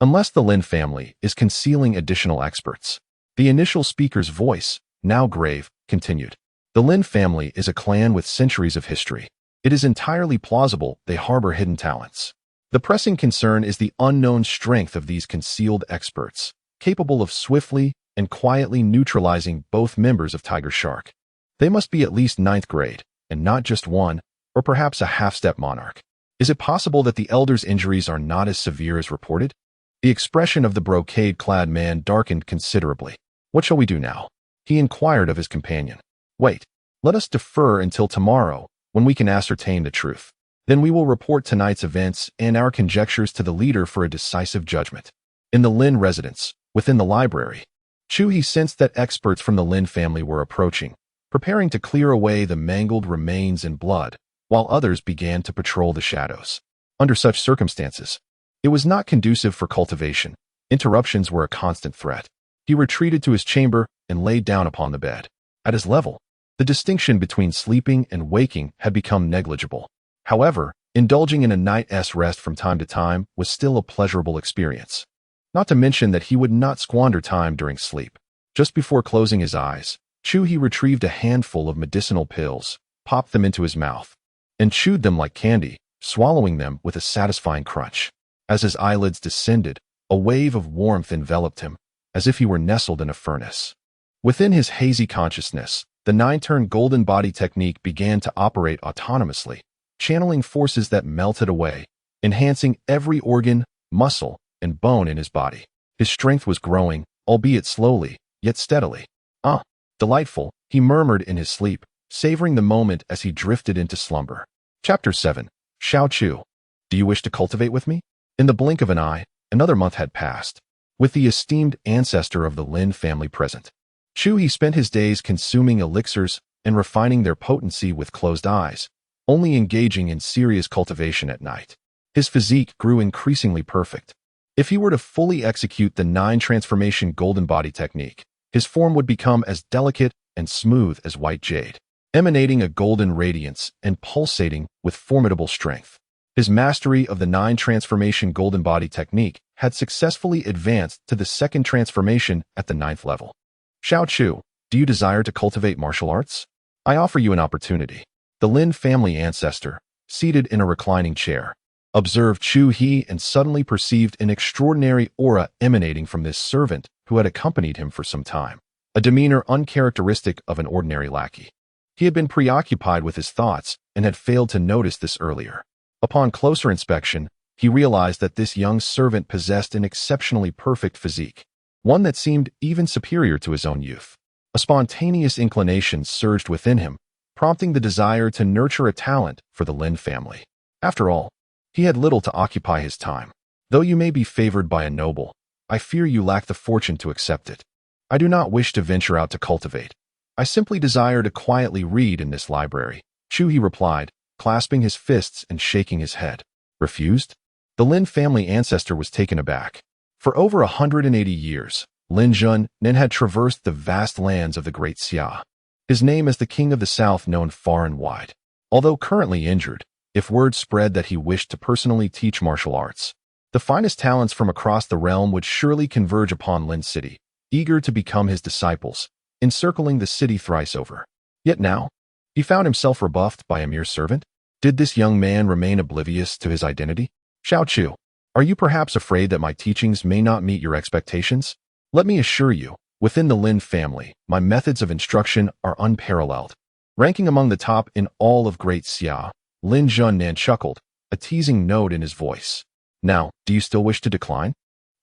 Unless the Lin family is concealing additional experts." The initial speaker's voice, now grave, continued. The Lin family is a clan with centuries of history. It is entirely plausible they harbor hidden talents. The pressing concern is the unknown strength of these concealed experts, capable of swiftly and quietly neutralizing both members of Tiger Shark. They must be at least 9th grade, and not just one, or perhaps a half-step monarch. Is it possible that the elder's injuries are not as severe as reported? The expression of the brocade-clad man darkened considerably. "What shall we do now?" he inquired of his companion. "Wait, let us defer until tomorrow, when we can ascertain the truth. Then we will report tonight's events and our conjectures to the leader for a decisive judgment." In the Lin residence, within the library, Chu He sensed that experts from the Lin family were approaching, preparing to clear away the mangled remains and blood, while others began to patrol the shadows. Under such circumstances, it was not conducive for cultivation. Interruptions were a constant threat. He retreated to his chamber and laid down upon the bed. At his level, the distinction between sleeping and waking had become negligible. However, indulging in a night's rest from time to time was still a pleasurable experience. Not to mention that he would not squander time during sleep. Just before closing his eyes, Chu He retrieved a handful of medicinal pills, popped them into his mouth, and chewed them like candy, swallowing them with a satisfying crunch. As his eyelids descended, a wave of warmth enveloped him, as if he were nestled in a furnace. Within his hazy consciousness, the 9-turn golden body technique began to operate autonomously, channeling forces that melted away, enhancing every organ, muscle, and bone in his body. His strength was growing, albeit slowly, yet steadily. "Ah, delightful," he murmured in his sleep, savoring the moment as he drifted into slumber. Chapter 7. Xiao Chu. Do you wish to cultivate with me? In the blink of an eye, another month had passed, with the esteemed ancestor of the Lin family present. Chu He spent his days consuming elixirs and refining their potency with closed eyes, only engaging in serious cultivation at night. His physique grew increasingly perfect. If he were to fully execute the 9-transformation golden body technique, his form would become as delicate and smooth as white jade, emanating a golden radiance and pulsating with formidable strength. His mastery of the 9-transformation golden body technique had successfully advanced to the 2nd transformation at the 9th level. "Xiao Chu, do you desire to cultivate martial arts? I offer you an opportunity." The Lin family ancestor, seated in a reclining chair, observed Chu He, and suddenly perceived an extraordinary aura emanating from this servant who had accompanied him for some time, a demeanor uncharacteristic of an ordinary lackey. He had been preoccupied with his thoughts and had failed to notice this earlier. Upon closer inspection, he realized that this young servant possessed an exceptionally perfect physique, one that seemed even superior to his own youth. A spontaneous inclination surged within him, prompting the desire to nurture a talent for the Lin family. After all, he had little to occupy his time. Though you may be favored by a noble, I fear you lack the fortune to accept it. I do not wish to venture out to cultivate. I simply desire to quietly read in this library, Chu He replied, clasping his fists and shaking his head. Refused? The Lin family ancestor was taken aback. For over 180 years, Lin Zhen had traversed the vast lands of the great Xia. His name as the King of the South known far and wide. Although currently injured, if word spread that he wished to personally teach martial arts, the finest talents from across the realm would surely converge upon Lin City, eager to become his disciples, encircling the city thrice over. Yet now, he found himself rebuffed by a mere servant. Did this young man remain oblivious to his identity? Xiao Chu, are you perhaps afraid that my teachings may not meet your expectations? Let me assure you, within the Lin family, my methods of instruction are unparalleled. Ranking among the top in all of Great Xia, Lin Zhen chuckled, a teasing note in his voice. Now, do you still wish to decline?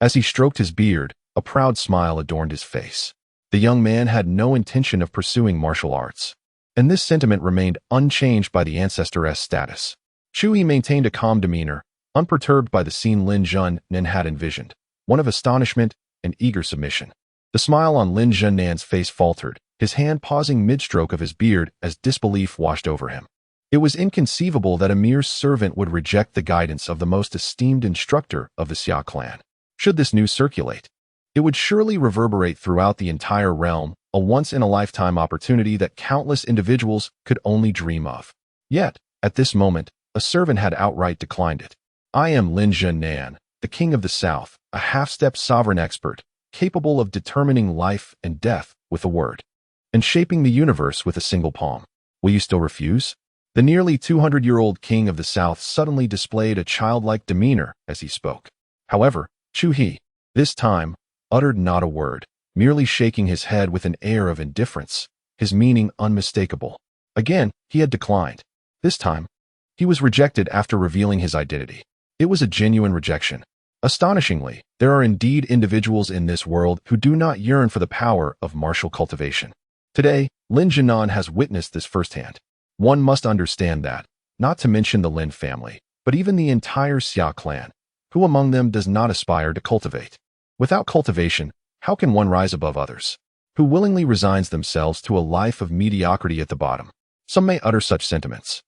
As he stroked his beard, a proud smile adorned his face. The young man had no intention of pursuing martial arts, and this sentiment remained unchanged by the ancestor's status. Chu He maintained a calm demeanor, unperturbed by the scene Lin Zhen had envisioned, one of astonishment and eager submission. The smile on Lin Zhen's face faltered, his hand pausing mid-stroke of his beard as disbelief washed over him. It was inconceivable that a mere servant would reject the guidance of the most esteemed instructor of the Xia Clan. Should this news circulate, it would surely reverberate throughout the entire realm, a once-in-a-lifetime opportunity that countless individuals could only dream of. Yet, at this moment, a servant had outright declined it. I am Lin Zhen, the King of the South, a half-step sovereign expert, capable of determining life and death with a word, and shaping the universe with a single palm. Will you still refuse? The nearly 200-year-old King of the South suddenly displayed a childlike demeanor as he spoke. However, Chu He, this time, uttered not a word, merely shaking his head with an air of indifference, his meaning unmistakable. Again, he had declined. This time, he was rejected after revealing his identity. It was a genuine rejection. Astonishingly, there are indeed individuals in this world who do not yearn for the power of martial cultivation. Today, Lin Zhenan has witnessed this firsthand. One must understand that, not to mention the Lin family, but even the entire Xia clan, who among them does not aspire to cultivate? Without cultivation, how can one rise above others? Who willingly resigns themselves to a life of mediocrity at the bottom? Some may utter such sentiments,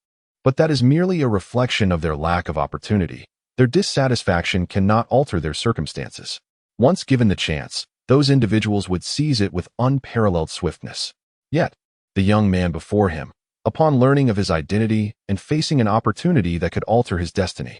but that is merely a reflection of their lack of opportunity. Their dissatisfaction cannot alter their circumstances. Once given the chance, those individuals would seize it with unparalleled swiftness. Yet, the young man before him, upon learning of his identity and facing an opportunity that could alter his destiny,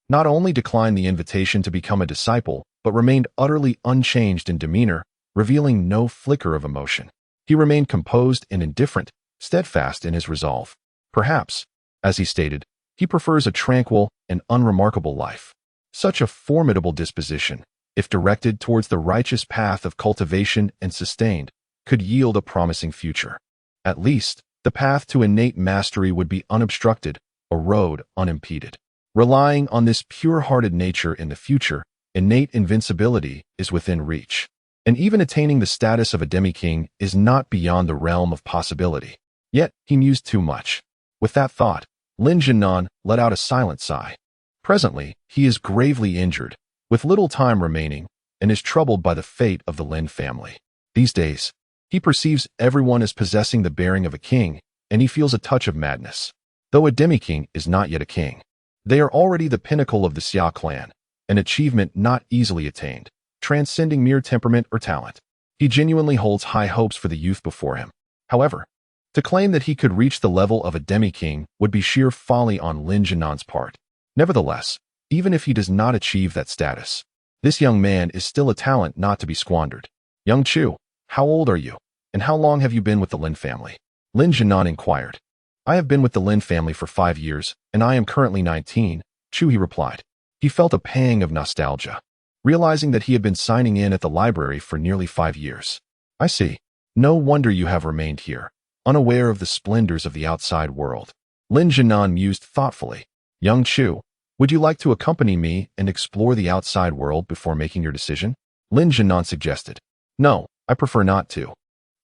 not only declined the invitation to become a disciple, but remained utterly unchanged in demeanor, revealing no flicker of emotion. He remained composed and indifferent, steadfast in his resolve. Perhaps, as he stated, he prefers a tranquil and unremarkable life. Such a formidable disposition, if directed towards the righteous path of cultivation and sustained, could yield a promising future. At least, the path to innate mastery would be unobstructed, a road unimpeded. Relying on this pure-hearted nature in the future, innate invincibility is within reach. And even attaining the status of a demi-king is not beyond the realm of possibility. Yet, he mused too much. With that thought, Lin Zhenan let out a silent sigh. Presently, he is gravely injured, with little time remaining, and is troubled by the fate of the Lin family. These days, he perceives everyone as possessing the bearing of a king, and he feels a touch of madness. Though a demi-king is not yet a king, they are already the pinnacle of the Xia clan, an achievement not easily attained, transcending mere temperament or talent. He genuinely holds high hopes for the youth before him. However, to claim that he could reach the level of a demi-king would be sheer folly on Lin Zhenan's part. Nevertheless, even if he does not achieve that status, this young man is still a talent not to be squandered. Young Chu, how old are you, and how long have you been with the Lin family? Lin Zhenan inquired. I have been with the Lin family for 5 years, and I am currently 19, Chu He replied. He felt a pang of nostalgia, realizing that he had been signing in at the library for nearly 5 years. I see. No wonder you have remained here, unaware of the splendors of the outside world. Lin Jinan mused thoughtfully. Young Chu, would you like to accompany me and explore the outside world before making your decision? Lin Jinan suggested. No, I prefer not to.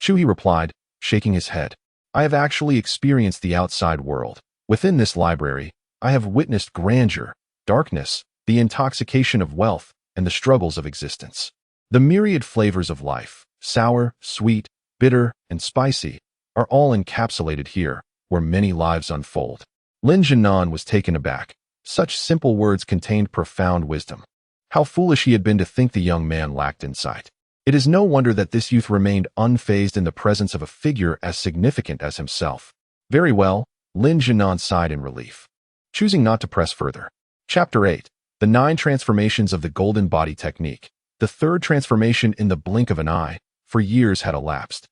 Chu He replied, shaking his head. I have actually experienced the outside world. Within this library, I have witnessed grandeur, darkness, the intoxication of wealth, and the struggles of existence. The myriad flavors of life, sour, sweet, bitter, and spicy, are all encapsulated here, where many lives unfold. Lin Jinan was taken aback. Such simple words contained profound wisdom. How foolish he had been to think the young man lacked insight. It is no wonder that this youth remained unfazed in the presence of a figure as significant as himself. Very well, Lin Jinan sighed in relief, choosing not to press further. Chapter 8. The 9 Transformations of the Golden Body Technique. The third transformation in the blink of an eye, for years had elapsed.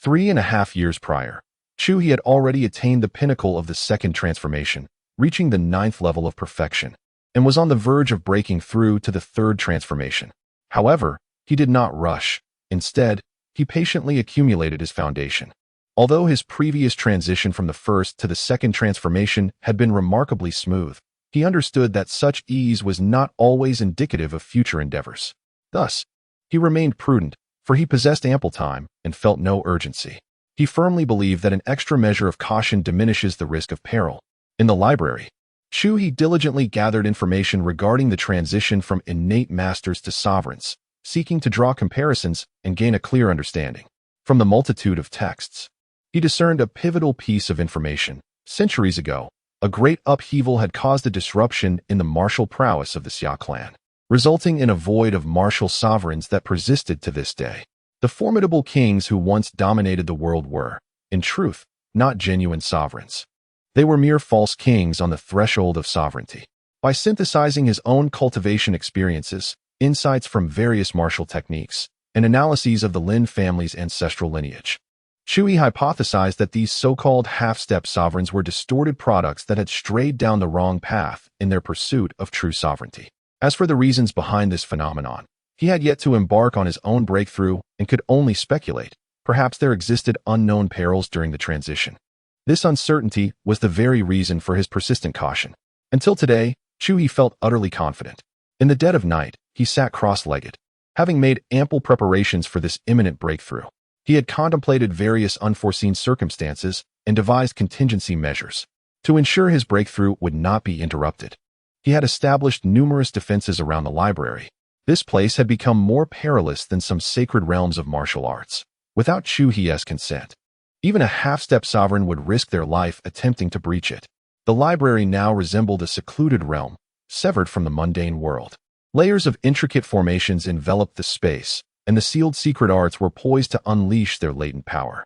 3.5 years prior, Chu He had already attained the pinnacle of the second transformation, reaching the 9th level of perfection, and was on the verge of breaking through to the third transformation. However, he did not rush. Instead, he patiently accumulated his foundation. Although his previous transition from the first to the second transformation had been remarkably smooth, he understood that such ease was not always indicative of future endeavors. Thus, he remained prudent, for he possessed ample time and felt no urgency. He firmly believed that an extra measure of caution diminishes the risk of peril. In the library, Chu He diligently gathered information regarding the transition from innate masters to sovereigns, seeking to draw comparisons and gain a clear understanding. From the multitude of texts, he discerned a pivotal piece of information. Centuries ago, a great upheaval had caused a disruption in the martial prowess of the Xia Clan, resulting in a void of martial sovereigns that persisted to this day. The formidable kings who once dominated the world were, in truth, not genuine sovereigns. They were mere false kings on the threshold of sovereignty. By synthesizing his own cultivation experiences, insights from various martial techniques, and analyses of the Lin family's ancestral lineage, Chu He hypothesized that these so-called half-step sovereigns were distorted products that had strayed down the wrong path in their pursuit of true sovereignty. As for the reasons behind this phenomenon, he had yet to embark on his own breakthrough and could only speculate. Perhaps there existed unknown perils during the transition. This uncertainty was the very reason for his persistent caution. Until today, Chu He felt utterly confident. In the dead of night, he sat cross-legged. Having made ample preparations for this imminent breakthrough, he had contemplated various unforeseen circumstances and devised contingency measures to ensure his breakthrough would not be interrupted. He had established numerous defenses around the library. This place had become more perilous than some sacred realms of martial arts. Without Chu He's consent, even a half-step sovereign would risk their life attempting to breach it. The library now resembled a secluded realm, severed from the mundane world. Layers of intricate formations enveloped the space, and the sealed secret arts were poised to unleash their latent power.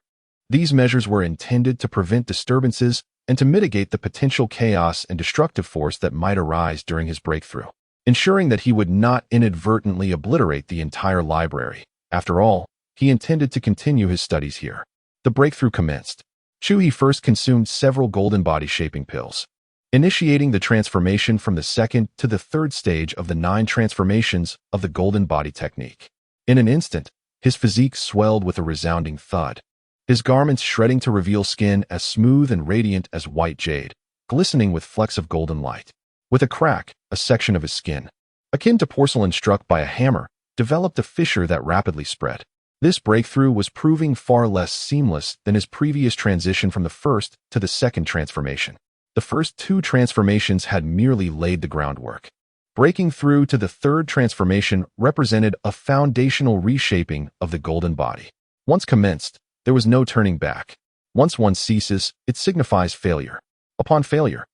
These measures were intended to prevent disturbances and to mitigate the potential chaos and destructive force that might arise during his breakthrough, ensuring that he would not inadvertently obliterate the entire library. After all, he intended to continue his studies here. The breakthrough commenced. Chu He first consumed several golden body shaping pills, initiating the transformation from the second to the third stage of the 9 transformations of the golden body technique. In an instant, his physique swelled with a resounding thud, his garments shredding to reveal skin as smooth and radiant as white jade, glistening with flecks of golden light. With a crack, a section of his skin, akin to porcelain struck by a hammer, developed a fissure that rapidly spread. This breakthrough was proving far less seamless than his previous transition from the first to the second transformation. The first 2 transformations had merely laid the groundwork. Breaking through to the third transformation represented a foundational reshaping of the golden body. Once commenced, there was no turning back. Once one ceases, it signifies failure. Upon failure,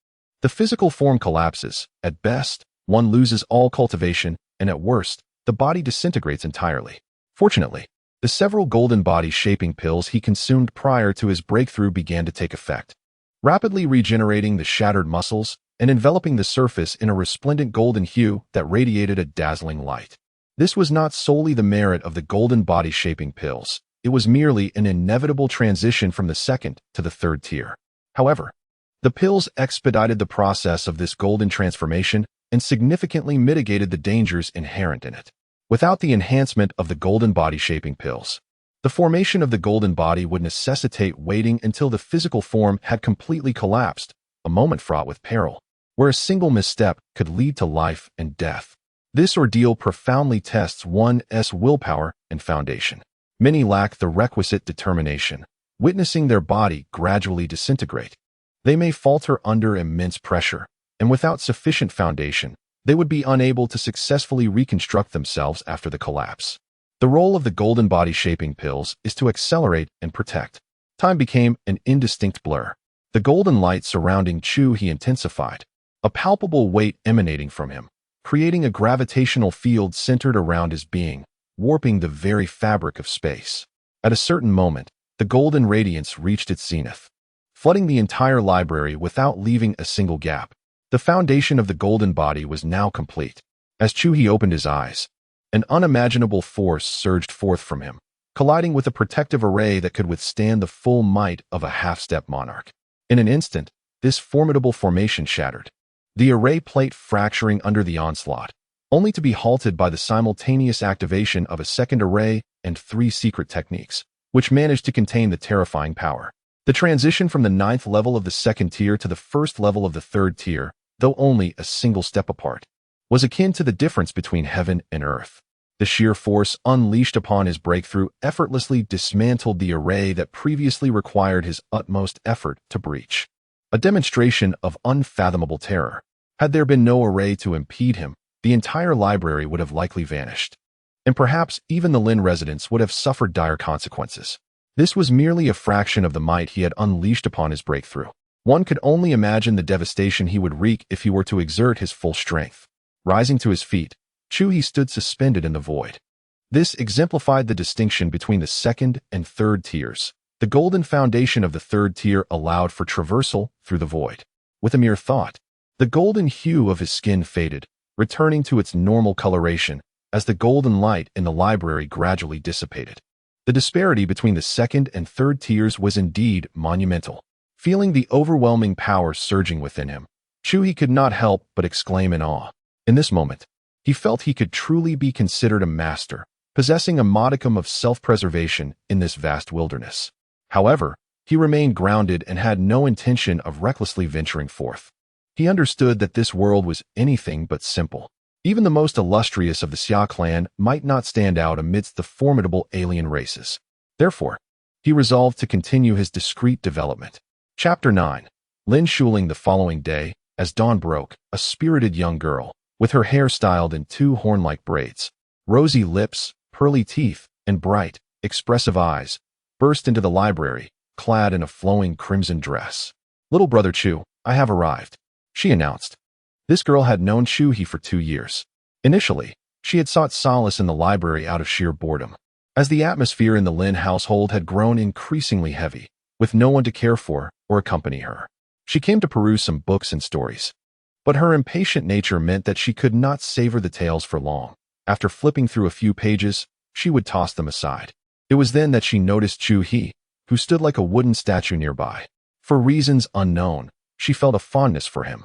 the physical form collapses. At best, one loses all cultivation, and at worst, the body disintegrates entirely. Fortunately, the several golden body shaping pills he consumed prior to his breakthrough began to take effect, rapidly regenerating the shattered muscles and enveloping the surface in a resplendent golden hue that radiated a dazzling light. This was not solely the merit of the golden body shaping pills. It was merely an inevitable transition from the second to the third tier. However, The pills expedited the process of this golden transformation and significantly mitigated the dangers inherent in it. Without the enhancement of the golden body shaping pills, the formation of the golden body would necessitate waiting until the physical form had completely collapsed, a moment fraught with peril, where a single misstep could lead to life and death. This ordeal profoundly tests one's willpower and foundation. Many lack the requisite determination, witnessing their body gradually disintegrate. They may falter under immense pressure, and without sufficient foundation, they would be unable to successfully reconstruct themselves after the collapse. The role of the golden body shaping pills is to accelerate and protect. Time became an indistinct blur. The golden light surrounding Chu He intensified, a palpable weight emanating from him, creating a gravitational field centered around his being, warping the very fabric of space. At a certain moment, the golden radiance reached its zenith, flooding the entire library without leaving a single gap. The foundation of the golden body was now complete. As Chu He opened his eyes, an unimaginable force surged forth from him, colliding with a protective array that could withstand the full might of a half-step monarch. In an instant, this formidable formation shattered, the array plate fracturing under the onslaught, only to be halted by the simultaneous activation of a second array and 3 secret techniques, which managed to contain the terrifying power. The transition from the 9th level of the 2nd tier to the 1st level of the 3rd tier, though only a single step apart, was akin to the difference between heaven and earth. The sheer force unleashed upon his breakthrough effortlessly dismantled the array that previously required his utmost effort to breach. A demonstration of unfathomable terror. Had there been no array to impede him, the entire library would have likely vanished. And perhaps even the Lin residents would have suffered dire consequences. This was merely a fraction of the might he had unleashed upon his breakthrough. One could only imagine the devastation he would wreak if he were to exert his full strength. Rising to his feet, Chu He stood suspended in the void. This exemplified the distinction between the 2nd and 3rd tiers. The golden foundation of the 3rd tier allowed for traversal through the void. With a mere thought, the golden hue of his skin faded, returning to its normal coloration as the golden light in the library gradually dissipated. The disparity between the 2nd and 3rd tiers was indeed monumental. Feeling the overwhelming power surging within him, Chu He could not help but exclaim in awe. In this moment, he felt he could truly be considered a master, possessing a modicum of self-preservation in this vast wilderness. However, he remained grounded and had no intention of recklessly venturing forth. He understood that this world was anything but simple. Even the most illustrious of the Xia Clan might not stand out amidst the formidable alien races. Therefore, he resolved to continue his discreet development. Chapter 9. Lin Shuling. The following day, as dawn broke, a spirited young girl, with her hair styled in 2 horn-like braids, rosy lips, pearly teeth, and bright, expressive eyes, burst into the library, clad in a flowing crimson dress. "Little brother Chu, I have arrived," she announced. This girl had known Chu He for 2 years. Initially, she had sought solace in the library out of sheer boredom. As the atmosphere in the Lin household had grown increasingly heavy, with no one to care for or accompany her, she came to peruse some books and stories. But her impatient nature meant that she could not savor the tales for long. After flipping through a few pages, she would toss them aside. It was then that she noticed Chu He, who stood like a wooden statue nearby. For reasons unknown, she felt a fondness for him,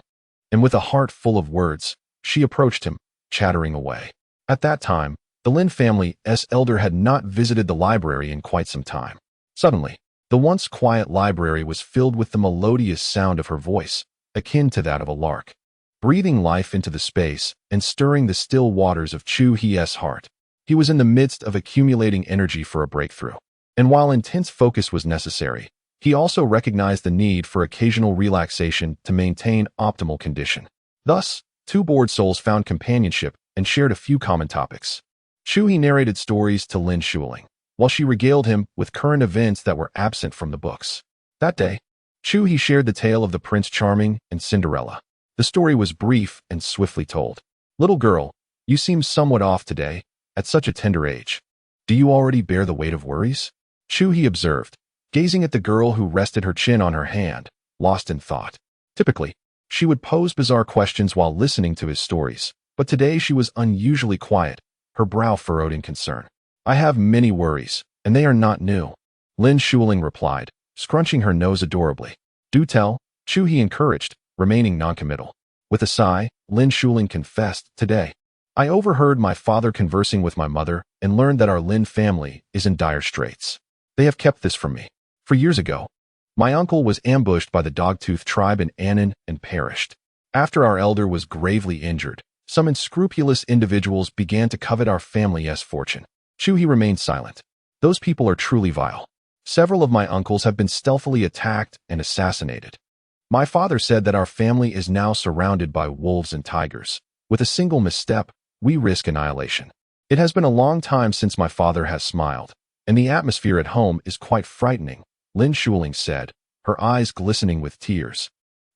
and with a heart full of words, she approached him, chattering away. At that time, the Lin family's elder had not visited the library in quite some time. Suddenly, the once quiet library was filled with the melodious sound of her voice, akin to that of a lark, breathing life into the space and stirring the still waters of Chu He's heart. He was in the midst of accumulating energy for a breakthrough, and while intense focus was necessary, he also recognized the need for occasional relaxation to maintain optimal condition. Thus, 2 bored souls found companionship and shared a few common topics. Chu He narrated stories to Lin Shuling, while she regaled him with current events that were absent from the books. That day, Chu He shared the tale of the Prince Charming and Cinderella. The story was brief and swiftly told. "Little girl, you seem somewhat off today, at such a tender age. Do you already bear the weight of worries?" Chu He observed, gazing at the girl who rested her chin on her hand, lost in thought. Typically, she would pose bizarre questions while listening to his stories, but today she was unusually quiet, her brow furrowed in concern. "I have many worries, and they are not new," Lin Shuling replied, scrunching her nose adorably. "Do tell, Chu He encouraged, remaining noncommittal. With a sigh, Lin Shuling confessed, "Today, I overheard my father conversing with my mother and learned that our Lin family is in dire straits. They have kept this from me. For years ago, my uncle was ambushed by the Dogtooth tribe in Annan and perished. After our elder was gravely injured, some unscrupulous individuals began to covet our family's fortune." Chu He remained silent. "Those people are truly vile. Several of my uncles have been stealthily attacked and assassinated. My father said that our family is now surrounded by wolves and tigers. With a single misstep, we risk annihilation. It has been a long time since my father has smiled, and the atmosphere at home is quite frightening," Lin Shuling said, her eyes glistening with tears.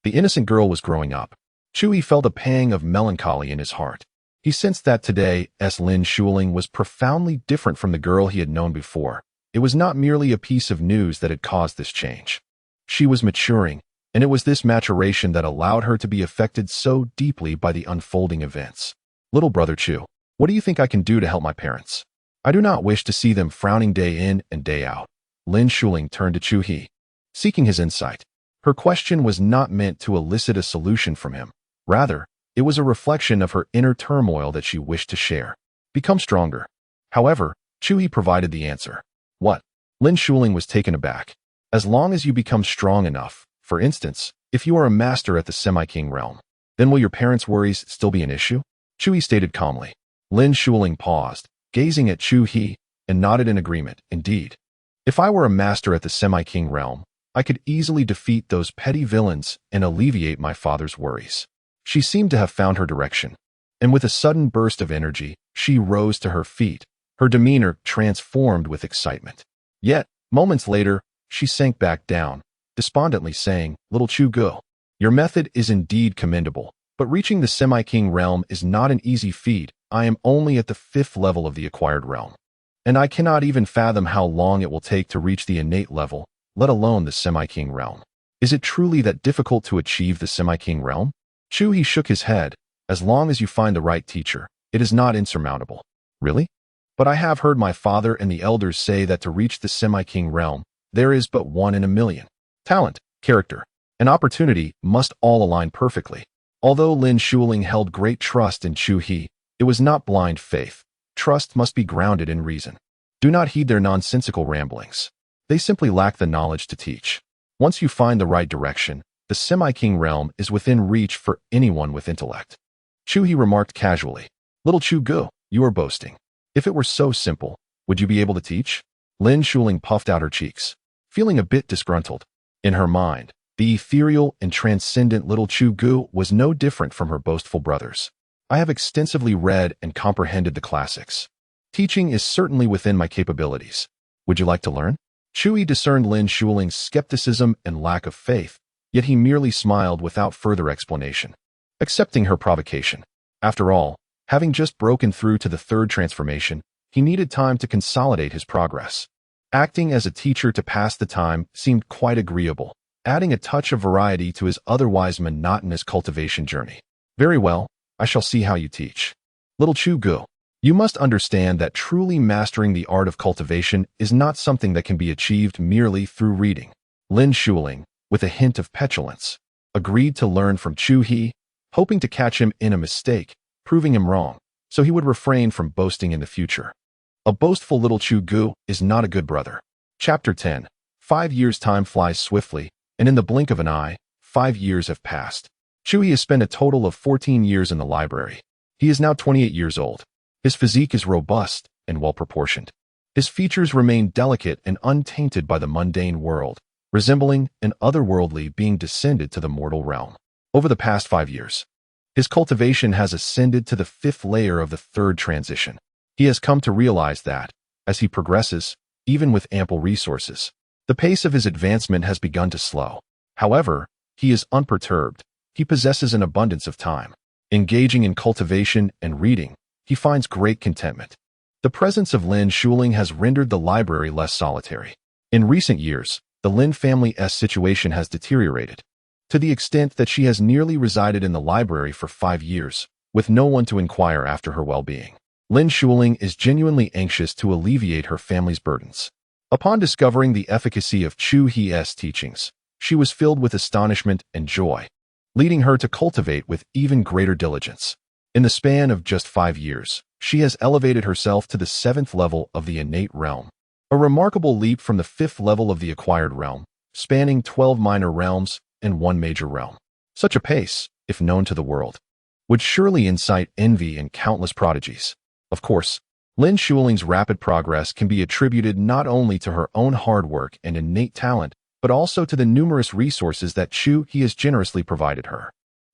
The innocent girl was growing up. Chu He felt a pang of melancholy in his heart. He sensed that today's Lin Shuling was profoundly different from the girl he had known before. It was not merely a piece of news that had caused this change. She was maturing, and it was this maturation that allowed her to be affected so deeply by the unfolding events. "Little brother Chu, what do you think I can do to help my parents? I do not wish to see them frowning day in and day out." Lin Shuling turned to Chu He, seeking his insight. Her question was not meant to elicit a solution from him. Rather, it was a reflection of her inner turmoil that she wished to share. "Become stronger." However, Chu He provided the answer. "What?" Lin Shuling was taken aback. "As long as you become strong enough, for instance, if you are a master at the semi-king realm, then will your parents' worries still be an issue?" Chu He stated calmly. Lin Shuling paused, gazing at Chu He, and nodded in agreement. "Indeed. If I were a master at the semi-king realm, I could easily defeat those petty villains and alleviate my father's worries." She seemed to have found her direction, and with a sudden burst of energy, she rose to her feet, her demeanor transformed with excitement. Yet, moments later, she sank back down, despondently saying, "Little Chu Go, your method is indeed commendable, but reaching the semi-king realm is not an easy feat. I am only at the 5th level of the acquired realm, and I cannot even fathom how long it will take to reach the innate level, let alone the semi-king realm. Is it truly that difficult to achieve the semi-king realm?" Chu He shook his head. "As long as you find the right teacher, it is not insurmountable." "Really? But I have heard my father and the elders say that to reach the semi-king realm, there is but 1 in a million. Talent, character, and opportunity must all align perfectly." Although Lin Shuling held great trust in Chu He, it was not blind faith. Trust must be grounded in reason. Do not heed their nonsensical ramblings. They simply lack the knowledge to teach. Once you find the right direction, the semi-king realm is within reach for anyone with intellect. Chu He remarked casually, "Little Chu Go, you are boasting. If it were so simple, would you be able to teach?" Lin Shuling puffed out her cheeks, feeling a bit disgruntled. In her mind, the ethereal and transcendent little Chu Gu was no different from her boastful brothers. "I have extensively read and comprehended the classics. Teaching is certainly within my capabilities. Would you like to learn?" Chu He discerned Lin Shuling's skepticism and lack of faith, yet he merely smiled without further explanation, accepting her provocation. After all, having just broken through to the 3rd transformation, he needed time to consolidate his progress. Acting as a teacher to pass the time seemed quite agreeable, adding a touch of variety to his otherwise monotonous cultivation journey. "Very well, I shall see how you teach. Little Chu Gu, you must understand that truly mastering the art of cultivation is not something that can be achieved merely through reading." Lin Shuling, with a hint of petulance, agreed to learn from Chu He, hoping to catch him in a mistake, proving him wrong, so he would refrain from boasting in the future. A boastful little Chu Gu is not a good brother. Chapter 10. 5 years' time flies swiftly, and in the blink of an eye, 5 years have passed. Chu He has spent a total of 14 years in the library. He is now 28 years old. His physique is robust and well-proportioned. His features remain delicate and untainted by the mundane world, resembling an otherworldly being descended to the mortal realm. Over the past 5 years, his cultivation has ascended to the 5th layer of the 3rd transition. He has come to realize that, as he progresses, even with ample resources, the pace of his advancement has begun to slow. However, he is unperturbed. He possesses an abundance of time. Engaging in cultivation and reading, he finds great contentment. The presence of Lin Shuling has rendered the library less solitary. In recent years, the Lin family's situation has deteriorated, to the extent that she has nearly resided in the library for 5 years, with no one to inquire after her well-being. Lin Shuling is genuinely anxious to alleviate her family's burdens. Upon discovering the efficacy of Chu He's teachings, She was filled with astonishment and joy, leading her to cultivate with even greater diligence. In the span of just 5 years, she has elevated herself to the 7th level of the innate realm, a remarkable leap from the 5th level of the acquired realm, spanning 12 minor realms and 1 major realm. Such a pace, if known to the world, would surely incite envy and countless prodigies. Of course, Lin Shuiling's rapid progress can be attributed not only to her own hard work and innate talent, but also to the numerous resources that Chu He has generously provided her.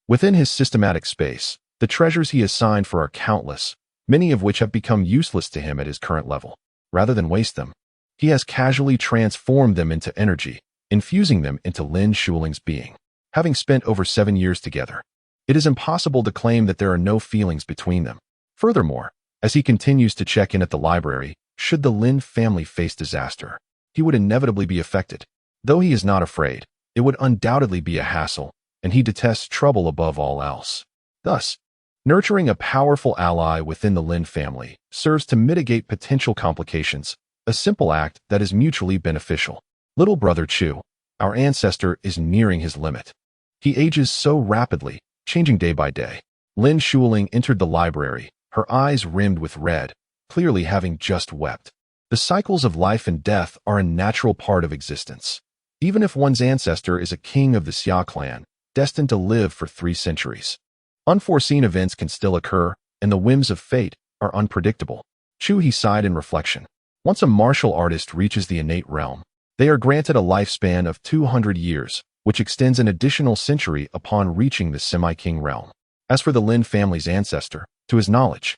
Within his systematic space, the treasures he assigned for are countless, many of which have become useless to him at his current level. Rather than waste them, he has casually transformed them into energy, infusing them into Lin Shuiling's being. Having spent over 7 years together, it is impossible to claim that there are no feelings between them. Furthermore, as he continues to check in at the library, should the Lin family face disaster, he would inevitably be affected. Though he is not afraid, it would undoubtedly be a hassle, and he detests trouble above all else. Thus, nurturing a powerful ally within the Lin family serves to mitigate potential complications, a simple act that is mutually beneficial. Little brother Chu, our ancestor, is nearing his limit. He ages so rapidly, changing day by day. Lin Shuiling entered the library, her eyes rimmed with red, clearly having just wept. The cycles of life and death are a natural part of existence. Even if one's ancestor is a king of the Xia Clan, destined to live for 3 centuries, unforeseen events can still occur, and the whims of fate are unpredictable. Chu He sighed in reflection. Once a martial artist reaches the innate realm, they are granted a lifespan of 200 years, which extends an additional century upon reaching the semi-king realm. As for the Lin family's ancestor, to his knowledge,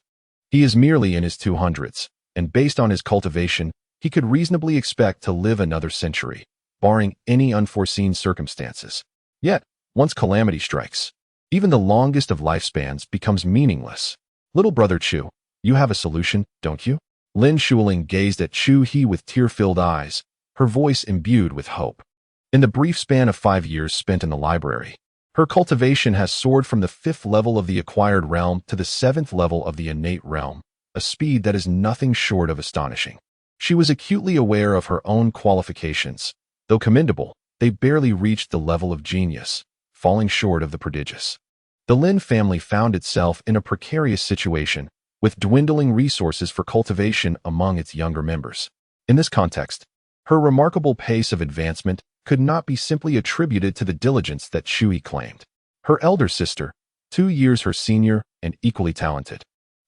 he is merely in his 200s, and based on his cultivation, he could reasonably expect to live another century, barring any unforeseen circumstances. Yet, once calamity strikes, even the longest of lifespans becomes meaningless. Little brother Chu, you have a solution, don't you? Lin Shuiling gazed at Chu He with tear-filled eyes, her voice imbued with hope. In the brief span of 5 years spent in the library, her cultivation has soared from the 5th level of the acquired realm to the 7th level of the innate realm, a speed that is nothing short of astonishing. She was acutely aware of her own qualifications. Though commendable, they barely reached the level of genius, falling short of the prodigious. The Lin family found itself in a precarious situation, with dwindling resources for cultivation among its younger members. In this context, her remarkable pace of advancement could not be simply attributed to the diligence that Chu He claimed. Her elder sister, 2 years her senior and equally talented,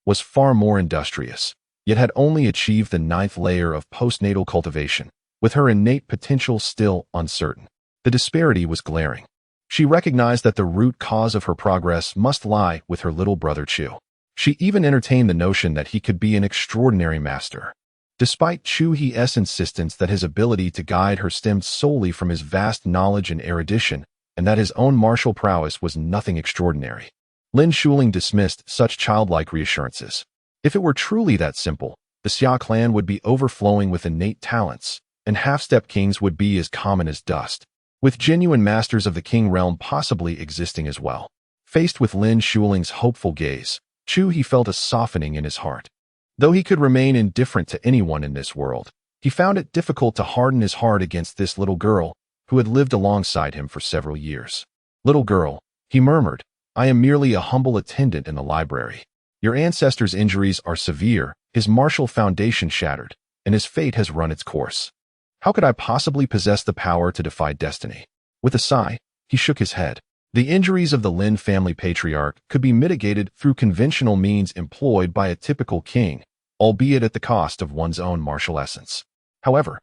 was far more industrious, yet had only achieved the 9th layer of postnatal cultivation, with her innate potential still uncertain. The disparity was glaring. She recognized that the root cause of her progress must lie with her little brother Chu. She even entertained the notion that he could be an extraordinary master. Despite Chu He's insistence that his ability to guide her stemmed solely from his vast knowledge and erudition, and that his own martial prowess was nothing extraordinary, Lin Shuiling dismissed such childlike reassurances. If it were truly that simple, the Xia Clan would be overflowing with innate talents, and half-step kings would be as common as dust, with genuine masters of the king realm possibly existing as well. Faced with Lin Shuiling's hopeful gaze, Chu He felt a softening in his heart. Though he could remain indifferent to anyone in this world, he found it difficult to harden his heart against this little girl who had lived alongside him for several years. Little girl, he murmured, I am merely a humble attendant in the library. Your ancestor's injuries are severe, his martial foundation shattered, and his fate has run its course. How could I possibly possess the power to defy destiny? With a sigh, he shook his head. The injuries of the Lin family patriarch could be mitigated through conventional means employed by a typical king, albeit at the cost of one's own martial essence. However,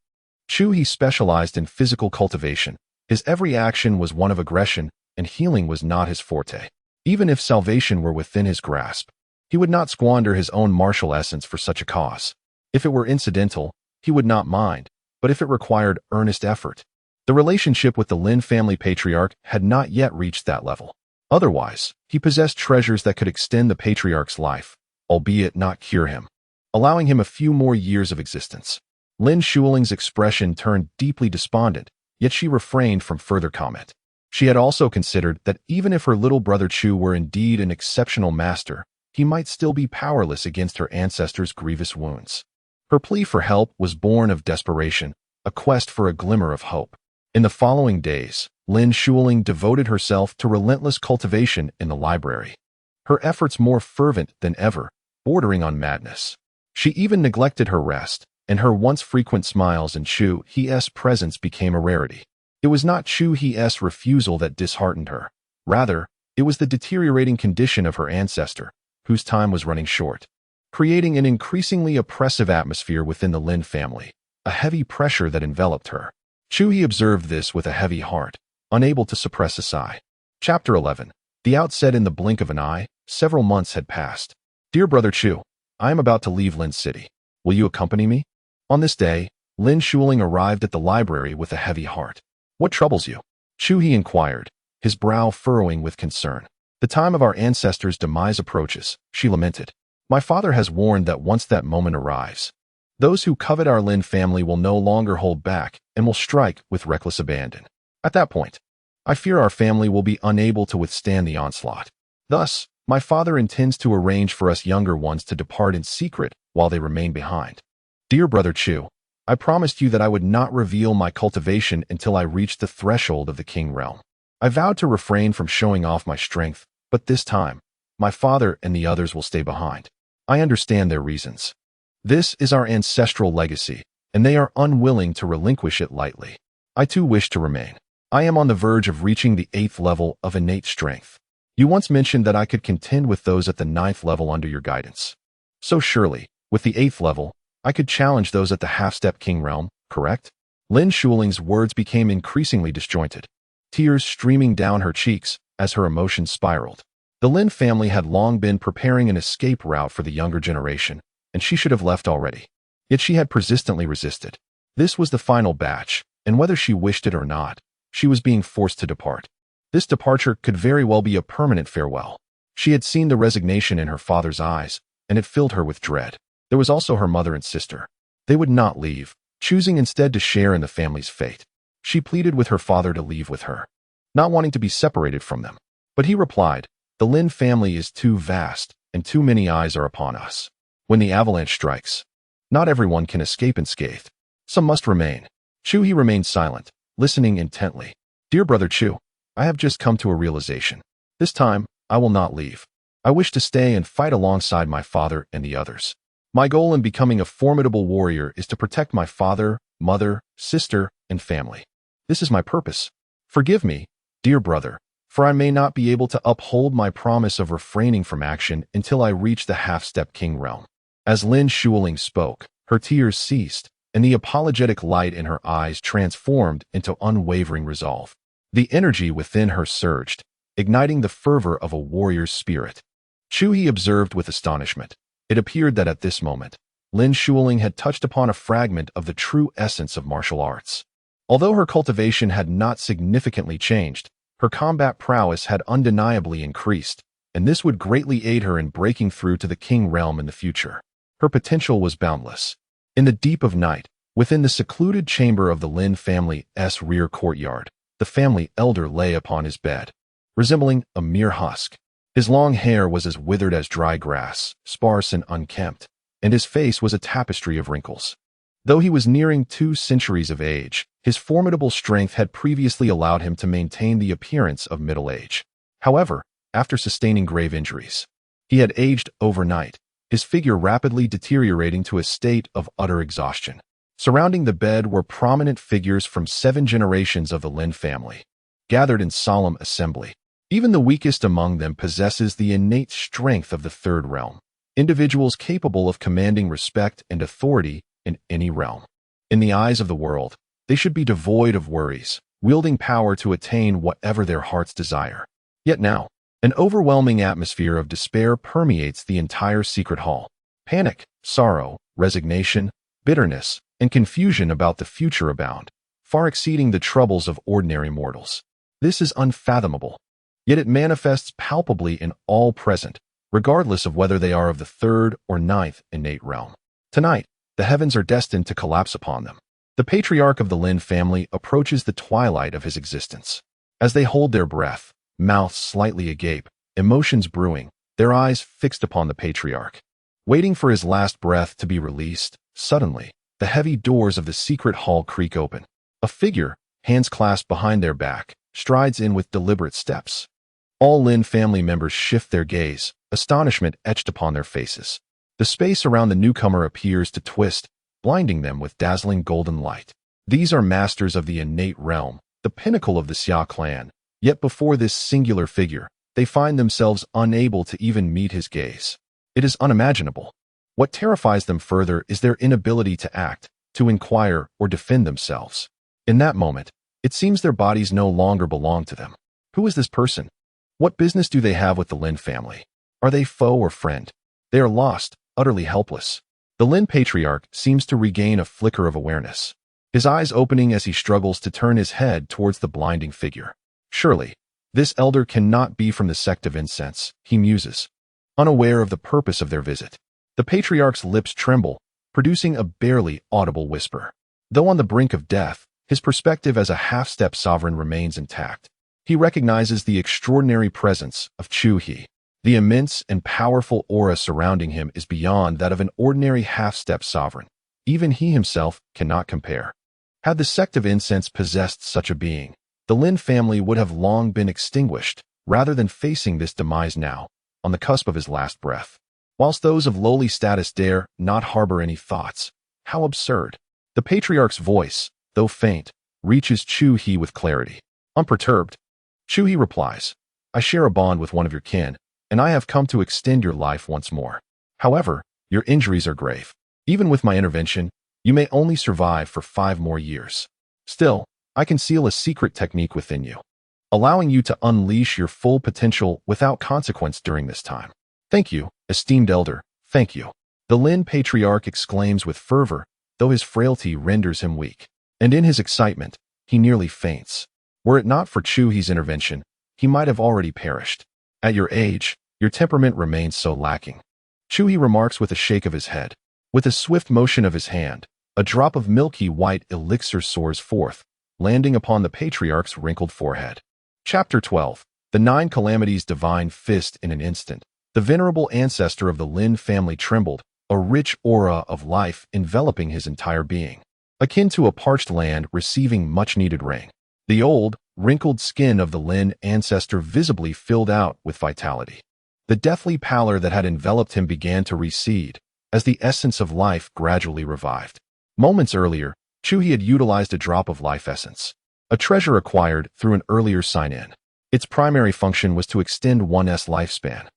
Chu He specialized in physical cultivation. His every action was one of aggression, and healing was not his forte. Even if salvation were within his grasp, he would not squander his own martial essence for such a cause. If it were incidental, he would not mind, but if it required earnest effort, the relationship with the Lin family patriarch had not yet reached that level. Otherwise, he possessed treasures that could extend the patriarch's life, albeit not cure him, allowing him a few more years of existence. Lin Shuiling's expression turned deeply despondent, yet she refrained from further comment. She had also considered that even if her little brother Chu were indeed an exceptional master, he might still be powerless against her ancestor's grievous wounds. Her plea for help was born of desperation, a quest for a glimmer of hope. In the following days, Lin Shuling devoted herself to relentless cultivation in the library. Her efforts more fervent than ever, bordering on madness. She even neglected her rest, and her once frequent smiles in Chu He's presence became a rarity. It was not Chu He's refusal that disheartened her. Rather, it was the deteriorating condition of her ancestor, whose time was running short, creating an increasingly oppressive atmosphere within the Lin family, a heavy pressure that enveloped her. Chu He observed this with a heavy heart, unable to suppress a sigh. Chapter 11. The outset in the blink of an eye, several months had passed. Dear Brother Chu, I am about to leave Lin City. Will you accompany me? On this day, Lin Shuling arrived at the library with a heavy heart. What troubles you? Chu He inquired, his brow furrowing with concern. The time of our ancestors' demise approaches, she lamented. My father has warned that once that moment arrives, those who covet our Lin family will no longer hold back and will strike with reckless abandon. At that point, I fear our family will be unable to withstand the onslaught. Thus, my father intends to arrange for us younger ones to depart in secret while they remain behind. Dear Brother Chu, I promised you that I would not reveal my cultivation until I reached the threshold of the King realm. I vowed to refrain from showing off my strength, but this time, my father and the others will stay behind. I understand their reasons. This is our ancestral legacy, and they are unwilling to relinquish it lightly. I too wish to remain. I am on the verge of reaching the 8th level of innate strength. You once mentioned that I could contend with those at the 9th level under your guidance. So surely, with the 8th level, I could challenge those at the half-step king realm, correct? Lin Shuling's words became increasingly disjointed, tears streaming down her cheeks as her emotions spiraled. The Lin family had long been preparing an escape route for the younger generation, and she should have left already. Yet she had persistently resisted. This was the final batch, and whether she wished it or not, she was being forced to depart. This departure could very well be a permanent farewell. She had seen the resignation in her father's eyes, and it filled her with dread. There was also her mother and sister. They would not leave, choosing instead to share in the family's fate. She pleaded with her father to leave with her, not wanting to be separated from them. But he replied, the Lin family is too vast, and too many eyes are upon us. When the avalanche strikes, not everyone can escape unscathed. Some must remain. Chu He remained silent, listening intently. Dear Brother Chu, I have just come to a realization. This time, I will not leave. I wish to stay and fight alongside my father and the others. My goal in becoming a formidable warrior is to protect my father, mother, sister, and family. This is my purpose. Forgive me, dear brother, for I may not be able to uphold my promise of refraining from action until I reach the half-step king realm. As Lin Shuling spoke, her tears ceased, and the apologetic light in her eyes transformed into unwavering resolve. The energy within her surged, igniting the fervor of a warrior's spirit. Chu He observed with astonishment. It appeared that at this moment, Lin Shuling had touched upon a fragment of the true essence of martial arts. Although her cultivation had not significantly changed, her combat prowess had undeniably increased, and this would greatly aid her in breaking through to the king realm in the future. Her potential was boundless. In the deep of night, within the secluded chamber of the Lin family's rear courtyard, the family elder lay upon his bed, resembling a mere husk. His long hair was as withered as dry grass, sparse and unkempt, and his face was a tapestry of wrinkles. Though he was nearing 2 centuries of age, his formidable strength had previously allowed him to maintain the appearance of middle age. However, after sustaining grave injuries, he had aged overnight, his figure rapidly deteriorating to a state of utter exhaustion. Surrounding the bed were prominent figures from 7 generations of the Lin family, gathered in solemn assembly. Even the weakest among them possesses the innate strength of the 3rd realm, individuals capable of commanding respect and authority in any realm. In the eyes of the world, they should be devoid of worries, wielding power to attain whatever their hearts desire. Yet now, an overwhelming atmosphere of despair permeates the entire secret hall. Panic, sorrow, resignation, bitterness, and confusion about the future abound, far exceeding the troubles of ordinary mortals. This is unfathomable, yet it manifests palpably in all present, regardless of whether they are of the 3rd or 9th innate realm. Tonight, the heavens are destined to collapse upon them. The patriarch of the Lin family approaches the twilight of his existence. As they hold their breath, mouths slightly agape, emotions brewing, their eyes fixed upon the patriarch, waiting for his last breath to be released, suddenly, the heavy doors of the secret hall creak open. A figure, hands clasped behind their back, strides in with deliberate steps. All Lin family members shift their gaze, astonishment etched upon their faces. The space around the newcomer appears to twist, blinding them with dazzling golden light. These are masters of the innate realm, the pinnacle of the Xia Clan, yet before this singular figure, they find themselves unable to even meet his gaze. It is unimaginable. What terrifies them further is their inability to act, to inquire, or defend themselves. In that moment, it seems their bodies no longer belong to them. Who is this person? What business do they have with the Lin family? Are they foe or friend? They are lost, utterly helpless. The Lin Patriarch seems to regain a flicker of awareness, his eyes opening as he struggles to turn his head towards the blinding figure. Surely, this elder cannot be from the sect of incense, he muses, unaware of the purpose of their visit. The Patriarch's lips tremble, producing a barely audible whisper. Though on the brink of death, his perspective as a half-step sovereign remains intact. He recognizes the extraordinary presence of Chu He. The immense and powerful aura surrounding him is beyond that of an ordinary half-step sovereign. Even he himself cannot compare. Had the sect of incense possessed such a being, the Lin family would have long been extinguished, rather than facing this demise now, on the cusp of his last breath. Whilst those of lowly status dare not harbor any thoughts. How absurd. The Patriarch's voice, though faint, reaches Chu He with clarity. Unperturbed, Chu He replies, I share a bond with one of your kin, and I have come to extend your life once more. However, your injuries are grave. Even with my intervention, you may only survive for 5 more years. Still, I conceal a secret technique within you, allowing you to unleash your full potential without consequence during this time. Thank you, esteemed elder, thank you. The Lin Patriarch exclaims with fervor, though his frailty renders him weak. And in his excitement, he nearly faints. Were it not for Chu He's intervention, he might have already perished. At your age, your temperament remains so lacking. Chu He remarks with a shake of his head. With a swift motion of his hand, a drop of milky white elixir soars forth, landing upon the Patriarch's wrinkled forehead. Chapter 12. The 9 Calamities Divine Fist. In an instant, the venerable ancestor of the Lin family trembled, a rich aura of life enveloping his entire being, akin to a parched land receiving much-needed rain. The old, wrinkled skin of the Lin ancestor visibly filled out with vitality. The deathly pallor that had enveloped him began to recede, as the essence of life gradually revived. Moments earlier, Chu He had utilized a drop of life essence, a treasure acquired through an earlier sign-in. Its primary function was to extend one's lifespan,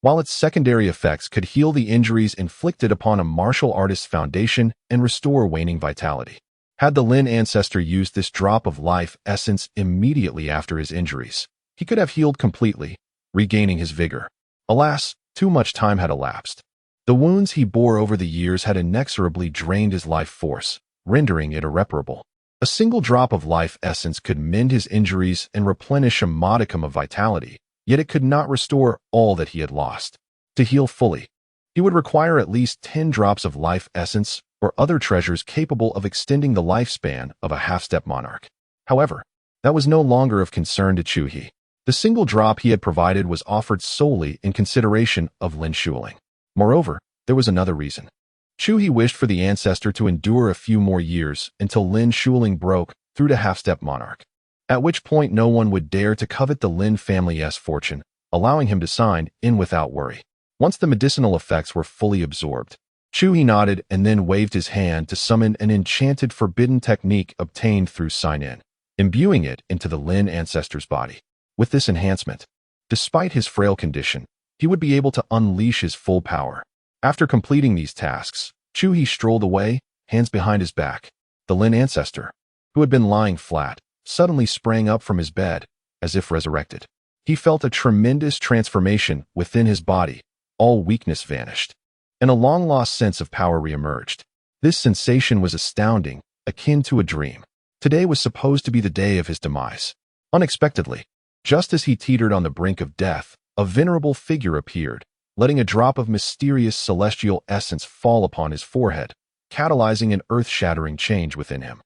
while its secondary effects could heal the injuries inflicted upon a martial artist's foundation and restore waning vitality. Had the Lin ancestor used this drop of life essence immediately after his injuries, he could have healed completely, regaining his vigor. Alas, too much time had elapsed. The wounds he bore over the years had inexorably drained his life force, rendering it irreparable. A single drop of life essence could mend his injuries and replenish a modicum of vitality, yet it could not restore all that he had lost. To heal fully, he would require at least 10 drops of life essence or other treasures capable of extending the lifespan of a half-step monarch. However, that was no longer of concern to Chu He. The single drop he had provided was offered solely in consideration of Lin Shuling. Moreover, there was another reason. Chu He wished for the ancestor to endure a few more years until Lin Shuling broke through to half-step monarch, at which point no one would dare to covet the Lin family's fortune, allowing him to sign in without worry. Once the medicinal effects were fully absorbed, Chu He nodded and then waved his hand to summon an enchanted forbidden technique obtained through sign-in, imbuing it into the Lin ancestor's body. With this enhancement, despite his frail condition, he would be able to unleash his full power. After completing these tasks, Chu He strolled away, hands behind his back. The Lin ancestor, who had been lying flat, suddenly sprang up from his bed, as if resurrected. He felt a tremendous transformation within his body. All weakness vanished, and a long-lost sense of power reemerged. This sensation was astounding, akin to a dream. Today was supposed to be the day of his demise. Unexpectedly, just as he teetered on the brink of death, a venerable figure appeared, letting a drop of mysterious celestial essence fall upon his forehead, catalyzing an earth-shattering change within him.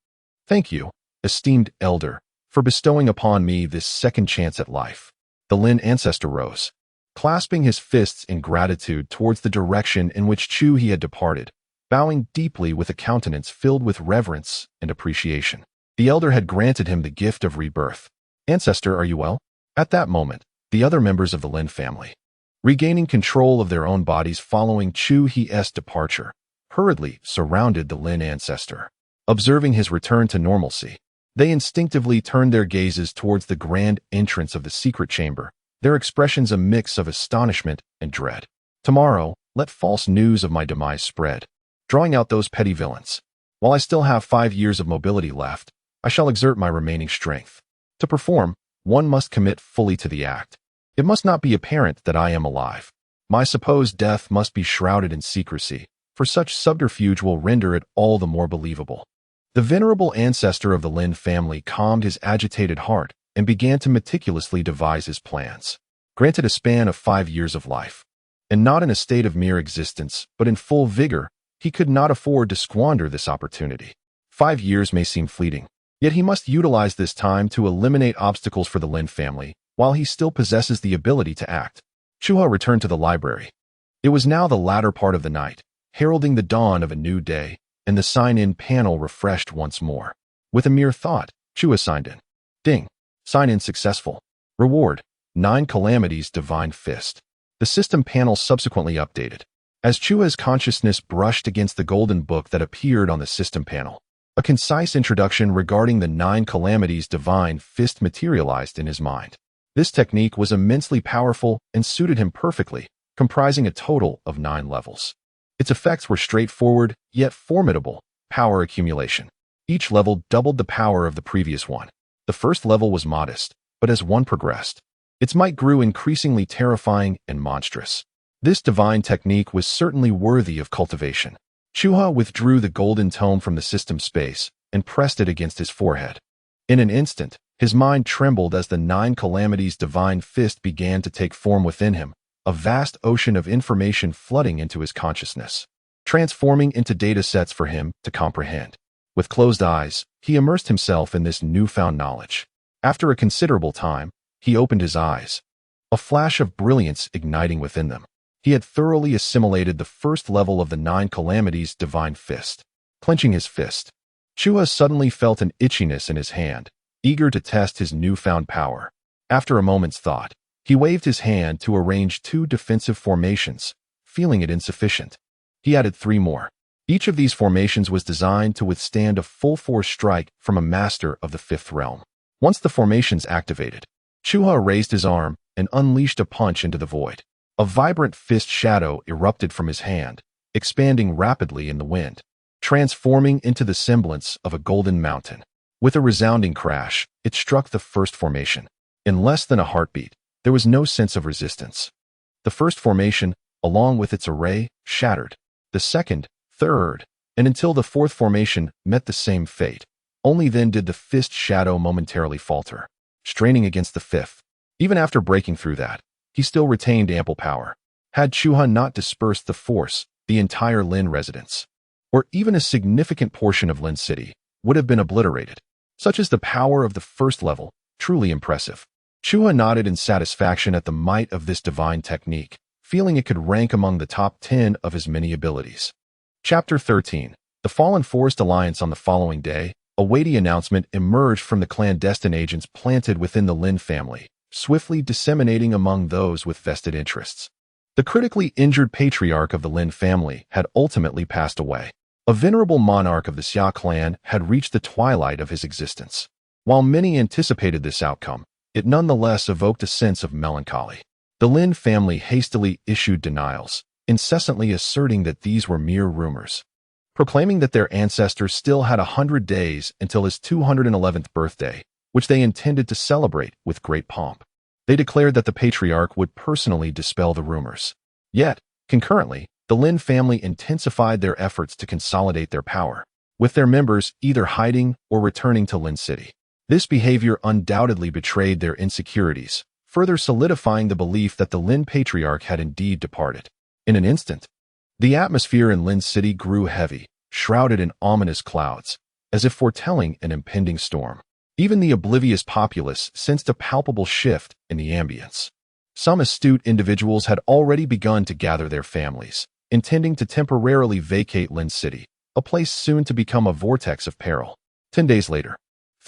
Thank you, esteemed elder, for bestowing upon me this second chance at life. The Lin ancestor rose, clasping his fists in gratitude towards the direction in which Chu He had departed, bowing deeply with a countenance filled with reverence and appreciation. The elder had granted him the gift of rebirth. "Ancestor, are you well?" At that moment, the other members of the Lin family, regaining control of their own bodies following Chu He's departure, hurriedly surrounded the Lin ancestor. Observing his return to normalcy, they instinctively turned their gazes towards the grand entrance of the secret chamber, their expressions a mix of astonishment and dread. "Tomorrow, let false news of my demise spread, drawing out those petty villains. While I still have 5 years of mobility left, I shall exert my remaining strength. To perform, one must commit fully to the act. It must not be apparent that I am alive. My supposed death must be shrouded in secrecy, for such subterfuge will render it all the more believable." The venerable ancestor of the Lin family calmed his agitated heart and began to meticulously devise his plans. Granted a span of 5 years of life, and not in a state of mere existence, but in full vigor, he could not afford to squander this opportunity. 5 years may seem fleeting, yet he must utilize this time to eliminate obstacles for the Lin family while he still possesses the ability to act. Chu He returned to the library. It was now the latter part of the night, heralding the dawn of a new day, and the sign-in panel refreshed once more. With a mere thought, Chu He signed in. Ding. Sign-in successful. Reward: 9 calamities divine fist. The system panel subsequently updated. As Chu He's consciousness brushed against the golden book that appeared on the system panel, a concise introduction regarding the 9 calamities divine fist materialized in his mind. This technique was immensely powerful and suited him perfectly, comprising a total of 9 levels. Its effects were straightforward, yet formidable: power accumulation. Each level doubled the power of the previous one. The first level was modest, but as one progressed, its might grew increasingly terrifying and monstrous. This divine technique was certainly worthy of cultivation. Chu He withdrew the golden tome from the system space and pressed it against his forehead. In an instant, his mind trembled as the 9 calamities divine fist began to take form within him, a vast ocean of information flooding into his consciousness, transforming into data sets for him to comprehend. With closed eyes, he immersed himself in this newfound knowledge. After a considerable time, he opened his eyes, a flash of brilliance igniting within them. He had thoroughly assimilated the first level of the 9 calamities divine fist. Clenching his fist, Chu He suddenly felt an itchiness in his hand, eager to test his newfound power. After a moment's thought, he waved his hand to arrange 2 defensive formations, feeling it insufficient. He added 3 more. Each of these formations was designed to withstand a full-force strike from a master of the 5th realm. Once the formations activated, Chu He raised his arm and unleashed a punch into the void. A vibrant fist shadow erupted from his hand, expanding rapidly in the wind, transforming into the semblance of a golden mountain. With a resounding crash, it struck the first formation. In less than a heartbeat, there was no sense of resistance. The first formation, along with its array, shattered. The second, third, and until the 4th formation met the same fate. Only then did the fist shadow momentarily falter, straining against the 5th. Even after breaking through that, he still retained ample power. Had Chu He not dispersed the force, the entire Lin residence, or even a significant portion of Lin City, would have been obliterated. Such is the power of the first level, truly impressive. Chu He nodded in satisfaction at the might of this divine technique, feeling it could rank among the top 10 of his many abilities. Chapter 13. The Fallen Forest Alliance. On the following day, a weighty announcement emerged from the clandestine agents planted within the Lin family, swiftly disseminating among those with vested interests. The critically injured patriarch of the Lin family had ultimately passed away. A venerable monarch of the Xia Clan had reached the twilight of his existence. While many anticipated this outcome, it nonetheless evoked a sense of melancholy. The Lin family hastily issued denials, incessantly asserting that these were mere rumors, proclaiming that their ancestor still had 100 days until his 211th birthday, which they intended to celebrate with great pomp. They declared that the patriarch would personally dispel the rumors. Yet, concurrently, the Lin family intensified their efforts to consolidate their power, with their members either hiding or returning to Lin City. This behavior undoubtedly betrayed their insecurities, further solidifying the belief that the Lin patriarch had indeed departed. In an instant, the atmosphere in Lin City grew heavy, shrouded in ominous clouds, as if foretelling an impending storm. Even the oblivious populace sensed a palpable shift in the ambience. Some astute individuals had already begun to gather their families, intending to temporarily vacate Lin City, a place soon to become a vortex of peril. 10 days later,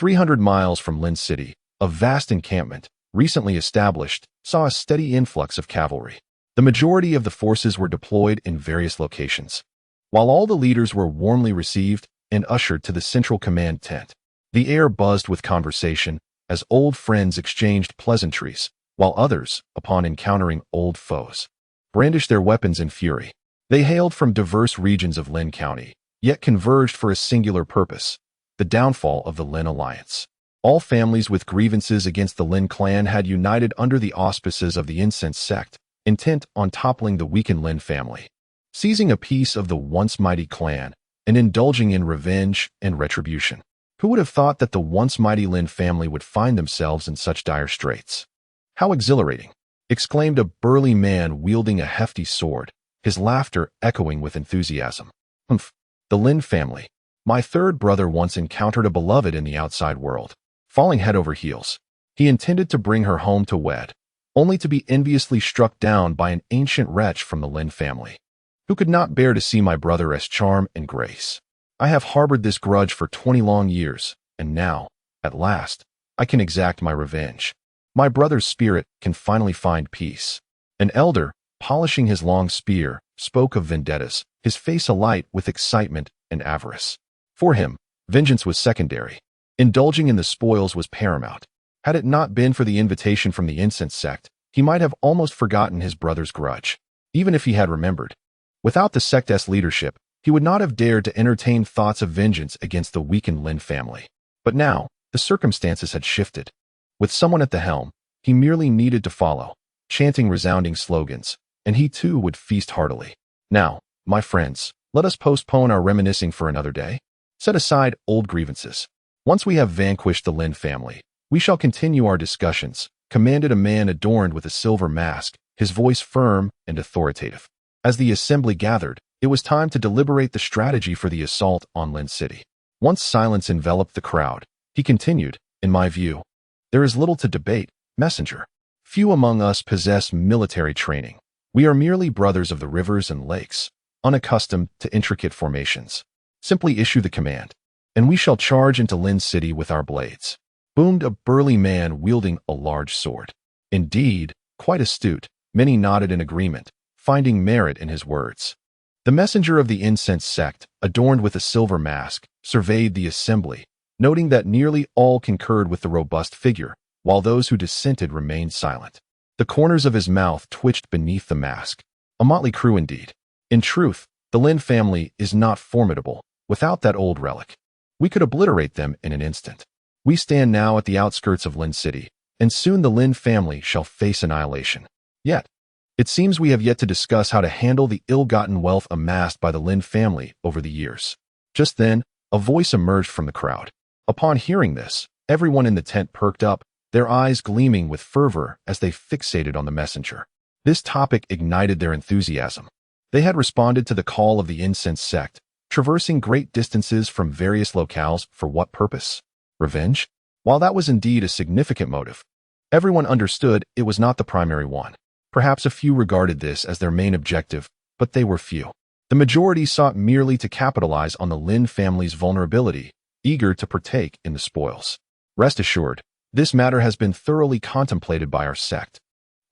300 miles from Lin City, a vast encampment, recently established, saw a steady influx of cavalry. The majority of the forces were deployed in various locations. While all the leaders were warmly received and ushered to the central command tent, the air buzzed with conversation as old friends exchanged pleasantries, while others, upon encountering old foes, brandished their weapons in fury. They hailed from diverse regions of Lin County, yet converged for a singular purpose: the downfall of the Lin Alliance. All families with grievances against the Lin clan had united under the auspices of the incense sect, intent on toppling the weakened Lin family, seizing a piece of the once mighty clan, and indulging in revenge and retribution. Who would have thought that the once mighty Lin family would find themselves in such dire straits? "How exhilarating!" exclaimed a burly man wielding a hefty sword, his laughter echoing with enthusiasm. "Humph! The Lin family. My third brother once encountered a beloved in the outside world. Falling head over heels, he intended to bring her home to wed, only to be enviously struck down by an ancient wretch from the Lin family, who could not bear to see my brother as charm and grace. I have harbored this grudge for 20 long years, and now, at last, I can exact my revenge. My brother's spirit can finally find peace." An elder, polishing his long spear, spoke of vendettas, his face alight with excitement and avarice. For him, vengeance was secondary. Indulging in the spoils was paramount. Had it not been for the invitation from the incense sect, he might have almost forgotten his brother's grudge, even if he had remembered. Without the sect's leadership, he would not have dared to entertain thoughts of vengeance against the weakened Lin family. But now, the circumstances had shifted. With someone at the helm, he merely needed to follow, chanting resounding slogans, and he too would feast heartily. "Now, my friends, let us postpone our reminiscing for another day. Set aside old grievances. Once we have vanquished the Lin family, we shall continue our discussions," commanded a man adorned with a silver mask, his voice firm and authoritative. As the assembly gathered, it was time to deliberate the strategy for the assault on Lin City. Once silence enveloped the crowd, he continued, "In my view, there is little to debate, messenger. Few among us possess military training. We are merely brothers of the rivers and lakes, unaccustomed to intricate formations. Simply issue the command, and we shall charge into Lin City with our blades," boomed a burly man wielding a large sword. Indeed, quite astute, many nodded in agreement, finding merit in his words. The messenger of the incense sect, adorned with a silver mask, surveyed the assembly, noting that nearly all concurred with the robust figure, while those who dissented remained silent. The corners of his mouth twitched beneath the mask. A motley crew indeed. In truth, the Lin family is not formidable without that old relic. We could obliterate them in an instant. We stand now at the outskirts of Lin City, and soon the Lin family shall face annihilation. Yet, it seems we have yet to discuss how to handle the ill-gotten wealth amassed by the Lin family over the years. Just then, a voice emerged from the crowd. Upon hearing this, everyone in the tent perked up, their eyes gleaming with fervor as they fixated on the messenger. This topic ignited their enthusiasm. They had responded to the call of the incense sect, traversing great distances from various locales for what purpose? Revenge? While that was indeed a significant motive, everyone understood it was not the primary one. Perhaps a few regarded this as their main objective, but they were few. The majority sought merely to capitalize on the Lin family's vulnerability, eager to partake in the spoils. Rest assured, this matter has been thoroughly contemplated by our sect.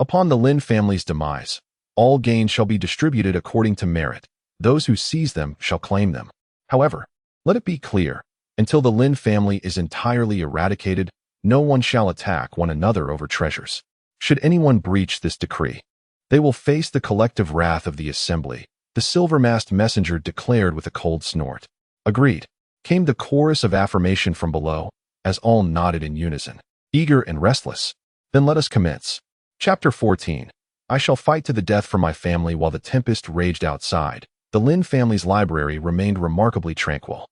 Upon the Lin family's demise, all gains shall be distributed according to merit. Those who seize them shall claim them. However, let it be clear, until the Lin family is entirely eradicated, no one shall attack one another over treasures. Should anyone breach this decree, they will face the collective wrath of the assembly, the silver-masked messenger declared with a cold snort. Agreed, came the chorus of affirmation from below, as all nodded in unison, eager and restless. Then let us commence. Chapter 14. I shall fight to the death for my family. While the tempest raged outside, the Lin family's library remained remarkably tranquil.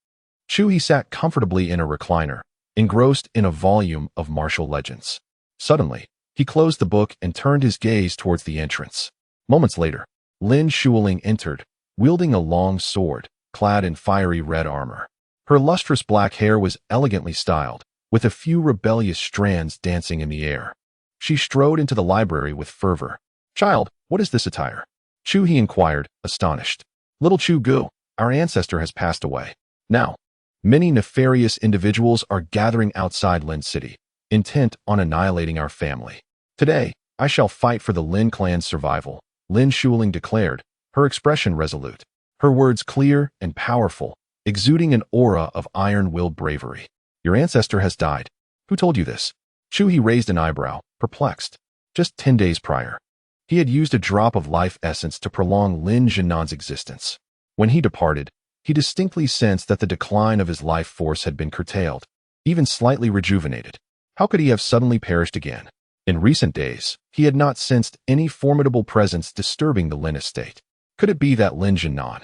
Chu He sat comfortably in a recliner, engrossed in a volume of martial legends. Suddenly, he closed the book and turned his gaze towards the entrance. Moments later, Lin Shuling entered, wielding a long sword, clad in fiery red armor. Her lustrous black hair was elegantly styled, with a few rebellious strands dancing in the air. She strode into the library with fervor. "Child, what is this attire?" Chu He inquired, astonished. "Little Chu Gu, our ancestor has passed away. Now, Many nefarious individuals are gathering outside Lin City, intent on annihilating our family. Today, I shall fight for the Lin clan's survival, Lin Shuling declared, her expression resolute, her words clear and powerful, exuding an aura of iron-willed bravery. Your ancestor has died. Who told you this? Chu He raised an eyebrow, perplexed. Just 10 days prior, he had used a drop of life essence to prolong Lin Zhenan's existence. When he departed, he distinctly sensed that the decline of his life force had been curtailed, even slightly rejuvenated. How could he have suddenly perished again? In recent days, he had not sensed any formidable presence disturbing the Lin estate. Could it be that Lin Zhenan,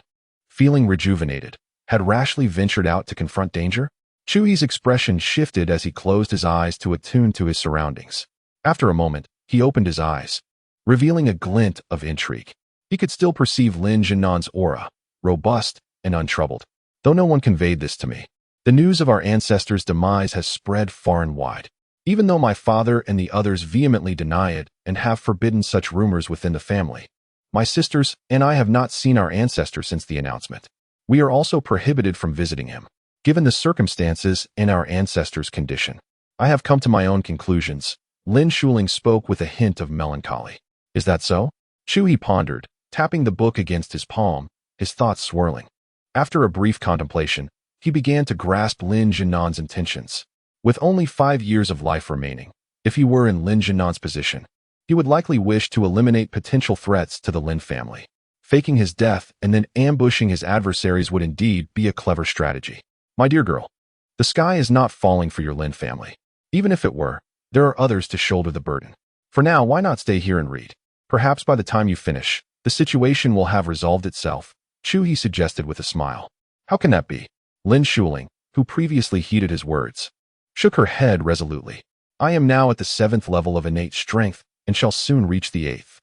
feeling rejuvenated, had rashly ventured out to confront danger? Chu He's expression shifted as he closed his eyes to attune to his surroundings. After a moment, he opened his eyes, revealing a glint of intrigue. He could still perceive Lin Zhenan's aura, robust and untroubled. Though no one conveyed this to me, the news of our ancestors' demise has spread far and wide. Even though my father and the others vehemently deny it and have forbidden such rumors within the family, my sisters and I have not seen our ancestor since the announcement. We are also prohibited from visiting him. Given the circumstances and our ancestor's condition, I have come to my own conclusions. Lin Shuling spoke with a hint of melancholy. Is that so? Chu He pondered, tapping the book against his palm, his thoughts swirling. After a brief contemplation, he began to grasp Lin Zhenan's intentions. With only 5 years of life remaining, if he were in Lin Zhenan's position, he would likely wish to eliminate potential threats to the Lin family. Faking his death and then ambushing his adversaries would indeed be a clever strategy. My dear girl, the sky is not falling for your Lin family. Even if it were, there are others to shoulder the burden. For now, why not stay here and read? Perhaps by the time you finish, the situation will have resolved itself, Chu He suggested with a smile. How can that be? Lin Shuling, who previously heeded his words, shook her head resolutely. I am now at the 7th level of innate strength and shall soon reach the 8th.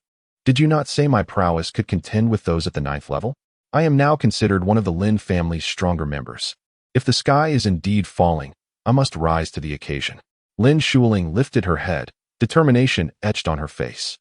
Did you not say my prowess could contend with those at the 9th level? I am now considered one of the Lin family's stronger members. If the sky is indeed falling, I must rise to the occasion. Lin Shuling lifted her head, determination etched on her face.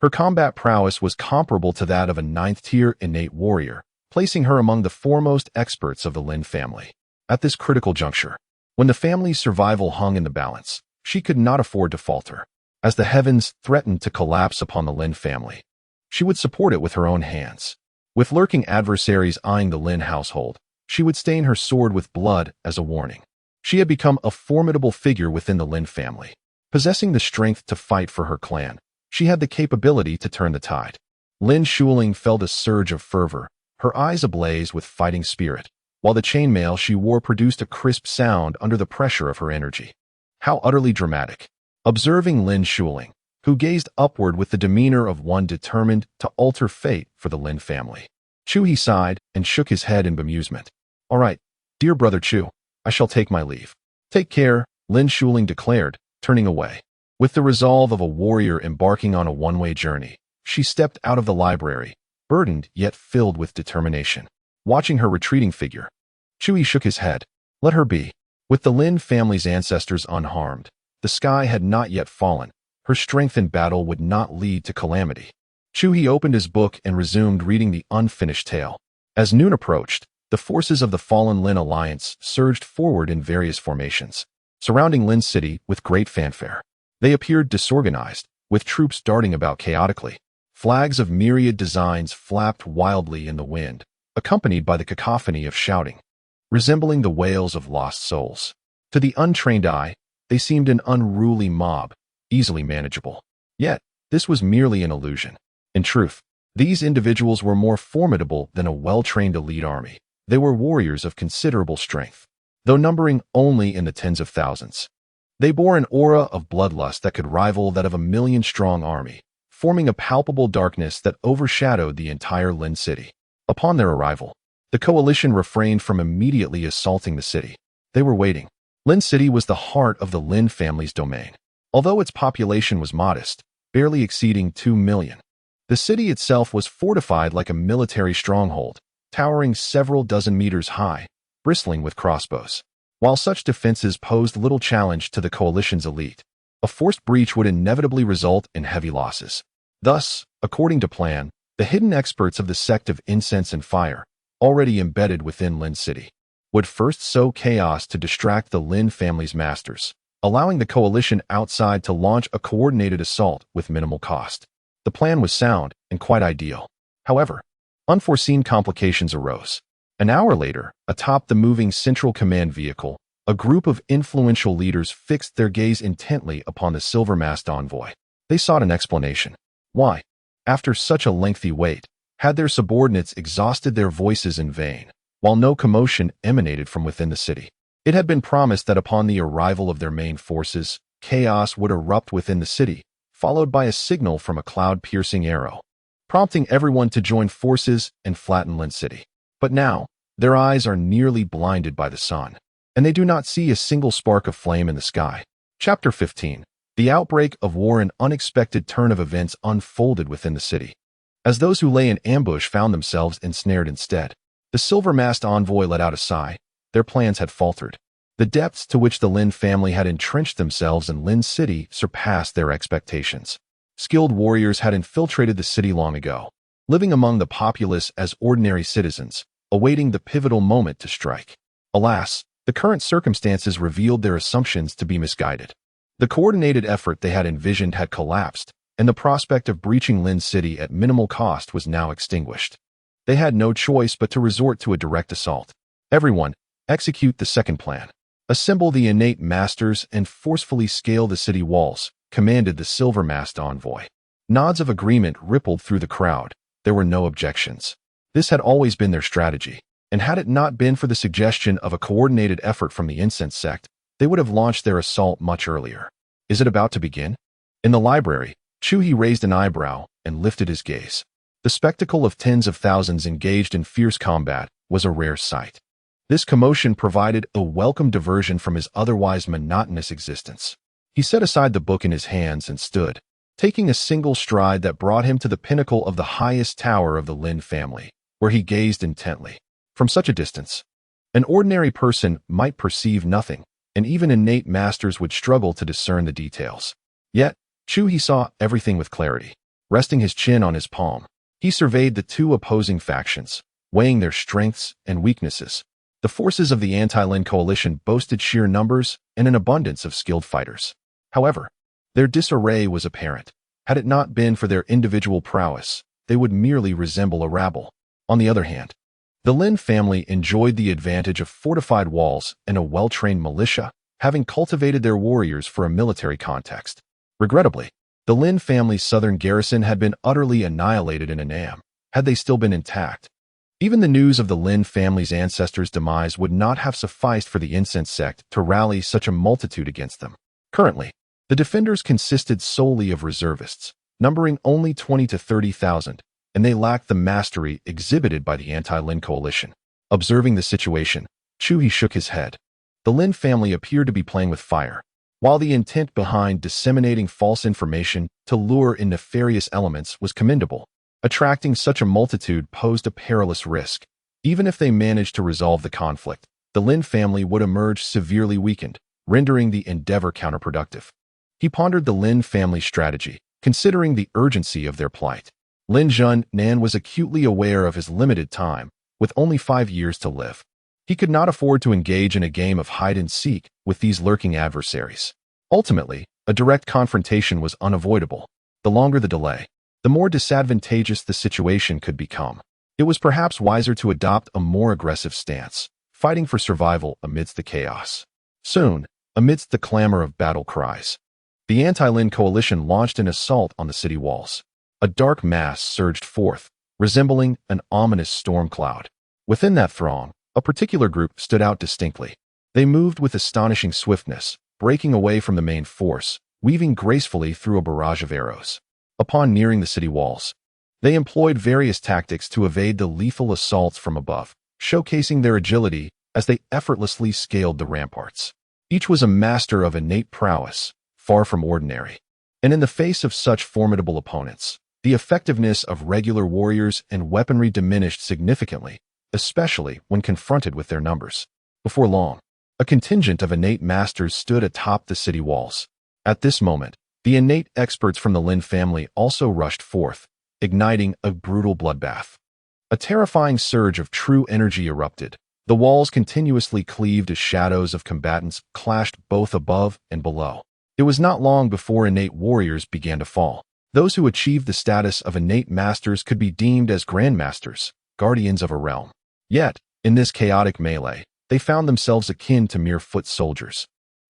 Her combat prowess was comparable to that of a 9th-tier innate warrior, placing her among the foremost experts of the Lin family. At this critical juncture, when the family's survival hung in the balance, she could not afford to falter. As the heavens threatened to collapse upon the Lin family, she would support it with her own hands. With lurking adversaries eyeing the Lin household, she would stain her sword with blood as a warning. She had become a formidable figure within the Lin family. Possessing the strength to fight for her clan, she had the capability to turn the tide. Lin Shuling felt a surge of fervor, her eyes ablaze with fighting spirit, while the chainmail she wore produced a crisp sound under the pressure of her energy. How utterly dramatic. Observing Lin Shuling, who gazed upward with the demeanor of one determined to alter fate for the Lin family, Chu He sighed and shook his head in bemusement. All right, dear brother Chu, I shall take my leave. Take care, Lin Shuling declared, turning away. With the resolve of a warrior embarking on a one-way journey, she stepped out of the library, burdened yet filled with determination. Watching her retreating figure, Chu He shook his head. Let her be. With the Lin family's ancestors unharmed, the sky had not yet fallen. Her strength in battle would not lead to calamity. Chu He opened his book and resumed reading the unfinished tale. As noon approached, the forces of the fallen Lin alliance surged forward in various formations, surrounding Lin City with great fanfare. They appeared disorganized, with troops darting about chaotically. Flags of myriad designs flapped wildly in the wind, accompanied by the cacophony of shouting, resembling the wails of lost souls. To the untrained eye, they seemed an unruly mob, easily manageable. Yet, this was merely an illusion. In truth, these individuals were more formidable than a well-trained elite army. They were warriors of considerable strength, though numbering only in the tens of thousands. They bore an aura of bloodlust that could rival that of a million-strong army, forming a palpable darkness that overshadowed the entire Lin city. Upon their arrival, the coalition refrained from immediately assaulting the city. They were waiting. Lin City was the heart of the Lin family's domain. Although its population was modest, barely exceeding 2 million, the city itself was fortified like a military stronghold, towering several dozen meters high, bristling with crossbows. While such defenses posed little challenge to the coalition's elite, a forced breach would inevitably result in heavy losses. Thus, according to plan, the hidden experts of the sect of Incense and Fire, already embedded within Lin City, would first sow chaos to distract the Lin family's masters, allowing the coalition outside to launch a coordinated assault with minimal cost. The plan was sound and quite ideal. However, unforeseen complications arose. An hour later, atop the moving Central Command vehicle, a group of influential leaders fixed their gaze intently upon the silver-masked envoy. They sought an explanation. Why, after such a lengthy wait, had their subordinates exhausted their voices in vain, while no commotion emanated from within the city? It had been promised that upon the arrival of their main forces, chaos would erupt within the city, followed by a signal from a cloud-piercing arrow, prompting everyone to join forces and flatten Lin City. But now, their eyes are nearly blinded by the sun, and they do not see a single spark of flame in the sky. Chapter 15. The outbreak of war. An unexpected turn of events unfolded within the city, as those who lay in ambush found themselves ensnared instead. The silver-masked envoy let out a sigh. Their plans had faltered. The depths to which the Lin family had entrenched themselves in Lin City surpassed their expectations. Skilled warriors had infiltrated the city long ago, living among the populace as ordinary citizens, awaiting the pivotal moment to strike. Alas, the current circumstances revealed their assumptions to be misguided. The coordinated effort they had envisioned had collapsed, and the prospect of breaching Lin City at minimal cost was now extinguished. They had no choice but to resort to a direct assault. Everyone, execute the second plan. Assemble the innate masters and forcefully scale the city walls, commanded the silver-masked envoy. Nods of agreement rippled through the crowd. There were no objections. This had always been their strategy, and had it not been for the suggestion of a coordinated effort from the incense sect, they would have launched their assault much earlier. Is it about to begin? In the library, Chu He raised an eyebrow and lifted his gaze. The spectacle of tens of thousands engaged in fierce combat was a rare sight. This commotion provided a welcome diversion from his otherwise monotonous existence. He set aside the book in his hands and stood, taking a single stride that brought him to the pinnacle of the highest tower of the Lin family, where he gazed intently. From such a distance, an ordinary person might perceive nothing, and even innate masters would struggle to discern the details. Yet, Chu He saw everything with clarity. Resting his chin on his palm, he surveyed the two opposing factions, weighing their strengths and weaknesses. The forces of the anti-Lin coalition boasted sheer numbers and an abundance of skilled fighters. However, their disarray was apparent. Had it not been for their individual prowess, they would merely resemble a rabble. On the other hand, the Lin family enjoyed the advantage of fortified walls and a well-trained militia, having cultivated their warriors for a military context. Regrettably, the Lin family's southern garrison had been utterly annihilated in Annam, had they still been intact. Even the news of the Lin family's ancestors' demise would not have sufficed for the incense sect to rally such a multitude against them. Currently, the defenders consisted solely of reservists, numbering only 20 to 30,000, and they lacked the mastery exhibited by the anti-Lin coalition. Observing the situation, Chu He shook his head. The Lin family appeared to be playing with fire. While the intent behind disseminating false information to lure in nefarious elements was commendable, attracting such a multitude posed a perilous risk. Even if they managed to resolve the conflict, the Lin family would emerge severely weakened, rendering the endeavor counterproductive. He pondered the Lin family's strategy, considering the urgency of their plight. Lin Nan was acutely aware of his limited time, with only 5 years to live. He could not afford to engage in a game of hide-and-seek with these lurking adversaries. Ultimately, a direct confrontation was unavoidable. The longer the delay, the more disadvantageous the situation could become. It was perhaps wiser to adopt a more aggressive stance, fighting for survival amidst the chaos. Soon, amidst the clamor of battle cries, the anti-Lin coalition launched an assault on the city walls. A dark mass surged forth, resembling an ominous storm cloud. Within that throng, a particular group stood out distinctly. They moved with astonishing swiftness, breaking away from the main force, weaving gracefully through a barrage of arrows. Upon nearing the city walls, they employed various tactics to evade the lethal assaults from above, showcasing their agility as they effortlessly scaled the ramparts. Each was a master of innate prowess, far from ordinary. And in the face of such formidable opponents, the effectiveness of regular warriors and weaponry diminished significantly, especially when confronted with their numbers. Before long, a contingent of innate masters stood atop the city walls. At this moment, the innate experts from the Lin family also rushed forth, igniting a brutal bloodbath. A terrifying surge of true energy erupted, The walls continuously cleaved as shadows of combatants clashed both above and below. It was not long before innate warriors began to fall. Those who achieved the status of innate masters could be deemed as grandmasters, guardians of a realm. Yet, in this chaotic melee, they found themselves akin to mere foot soldiers,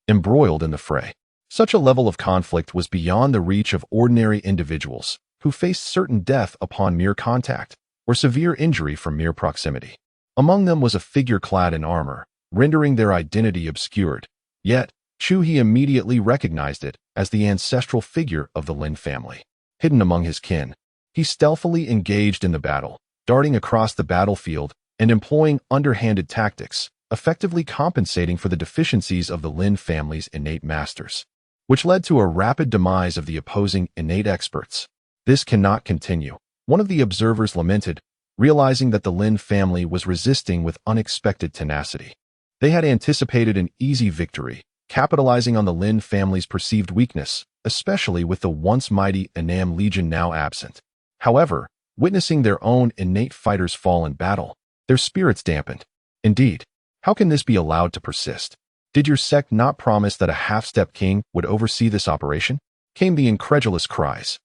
embroiled in the fray. Such a level of conflict was beyond the reach of ordinary individuals, who faced certain death upon mere contact, or severe injury from mere proximity. Among them was a figure clad in armor, rendering their identity obscured. Yet, Chu He immediately recognized it as the ancestral figure of the Lin family. Hidden among his kin, he stealthily engaged in the battle, darting across the battlefield and employing underhanded tactics, effectively compensating for the deficiencies of the Lin family's innate masters, which led to a rapid demise of the opposing innate experts. This cannot continue, one of the observers lamented, realizing that the Lin family was resisting with unexpected tenacity. They had anticipated an easy victory, capitalizing on the Lin family's perceived weakness, especially with the once mighty Annam Legion now absent. However, witnessing their own innate fighters fall in battle, their spirits dampened. Indeed, how can this be allowed to persist? Did your sect not promise that a half-step king would oversee this operation? Came the incredulous cries.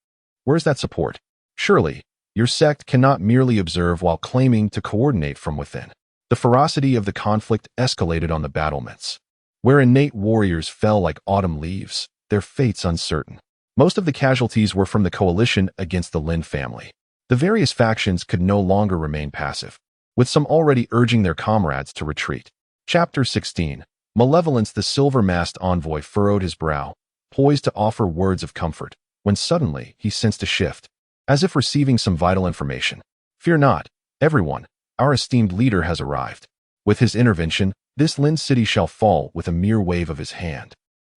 Where's that support? Surely, your sect cannot merely observe while claiming to coordinate from within. The ferocity of the conflict escalated on the battlements, where innate warriors fell like autumn leaves, their fates uncertain. Most of the casualties were from the coalition against the Lin family. The various factions could no longer remain passive, with some already urging their comrades to retreat. Chapter 16. Malevolence. The silver-masked envoy furrowed his brow, poised to offer words of comfort, when suddenly he sensed a shift, as if receiving some vital information. Fear not, everyone, our esteemed leader has arrived. With his intervention, this Lin city shall fall with a mere wave of his hand.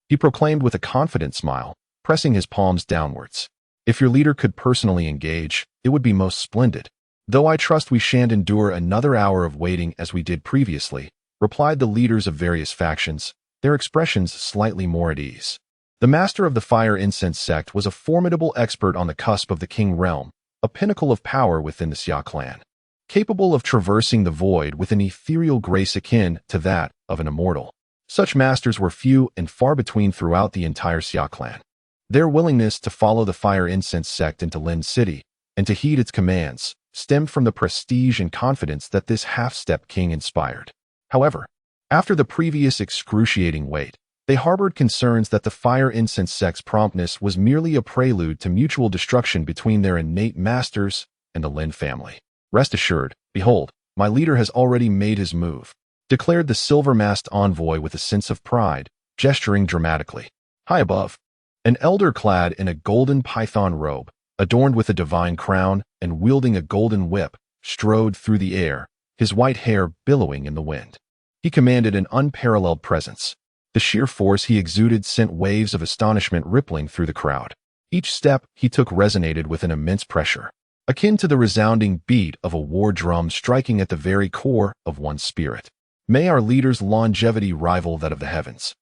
He proclaimed with a confident smile, pressing his palms downwards. If your leader could personally engage, it would be most splendid. Though I trust we shan't endure another hour of waiting as we did previously, replied the leaders of various factions, their expressions slightly more at ease. The master of the fire incense sect was a formidable expert on the cusp of the king realm, a pinnacle of power within the Xia Clan, capable of traversing the void with an ethereal grace akin to that of an immortal. Such masters were few and far between throughout the entire Xia Clan. Their willingness to follow the fire incense sect into Lin City and to heed its commands stemmed from the prestige and confidence that this half-step king inspired. However, after the previous excruciating wait, they harbored concerns that the fire incense sect's promptness was merely a prelude to mutual destruction between their innate masters and the Lin family. Rest assured, behold, my leader has already made his move, declared the silver-masked envoy with a sense of pride, gesturing dramatically. High above, an elder clad in a golden python robe, adorned with a divine crown and wielding a golden whip, strode through the air, his white hair billowing in the wind. He commanded an unparalleled presence. The sheer force he exuded sent waves of astonishment rippling through the crowd. Each step he took resonated with an immense pressure, akin to the resounding beat of a war drum striking at the very core of one's spirit. May our leader's longevity rival that of the heavens.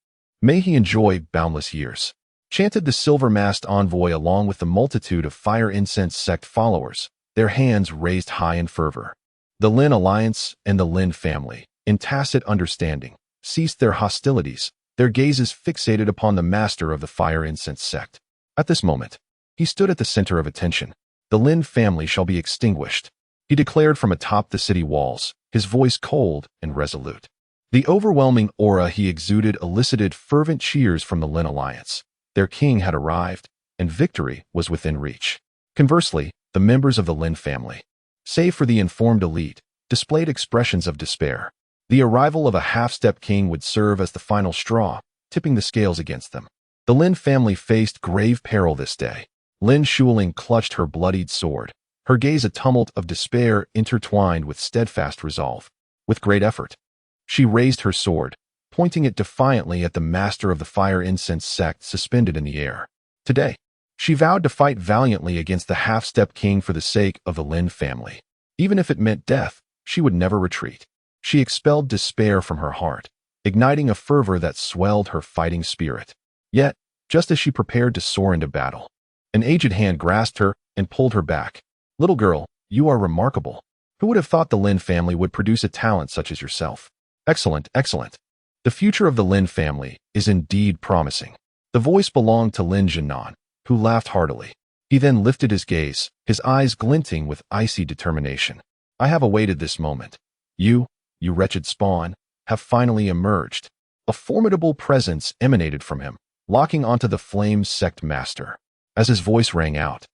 May he enjoy boundless years, chanted the silver-masked envoy along with the multitude of fire incense sect followers, their hands raised high in fervor. The Lin Alliance and the Lin family, in tacit understanding, ceased their hostilities, their gazes fixated upon the master of the fire incense sect. At this moment, he stood at the center of attention. The Lin family shall be extinguished, he declared from atop the city walls, his voice cold and resolute. The overwhelming aura he exuded elicited fervent cheers from the Lin Alliance. Their king had arrived, and victory was within reach. Conversely, the members of the Lin family, save for the informed elite, displayed expressions of despair. The arrival of a half-step king would serve as the final straw, tipping the scales against them. The Lin family faced grave peril this day. Lin Shuling clutched her bloodied sword, her gaze a tumult of despair intertwined with steadfast resolve. With great effort, she raised her sword, pointing it defiantly at the master of the fire incense sect suspended in the air. Today, she vowed to fight valiantly against the half-step king for the sake of the Lin family. Even if it meant death, she would never retreat. She expelled despair from her heart, igniting a fervor that swelled her fighting spirit. Yet, just as she prepared to soar into battle, an aged hand grasped her and pulled her back. Little girl, you are remarkable. Who would have thought the Lin family would produce a talent such as yourself? Excellent, excellent. The future of the Lin family is indeed promising. The voice belonged to Lin Zhannan, who laughed heartily. He then lifted his gaze, his eyes glinting with icy determination. I have awaited this moment. You wretched spawn, have finally emerged. A formidable presence emanated from him, locking onto the Flame Sect Master. As his voice rang out,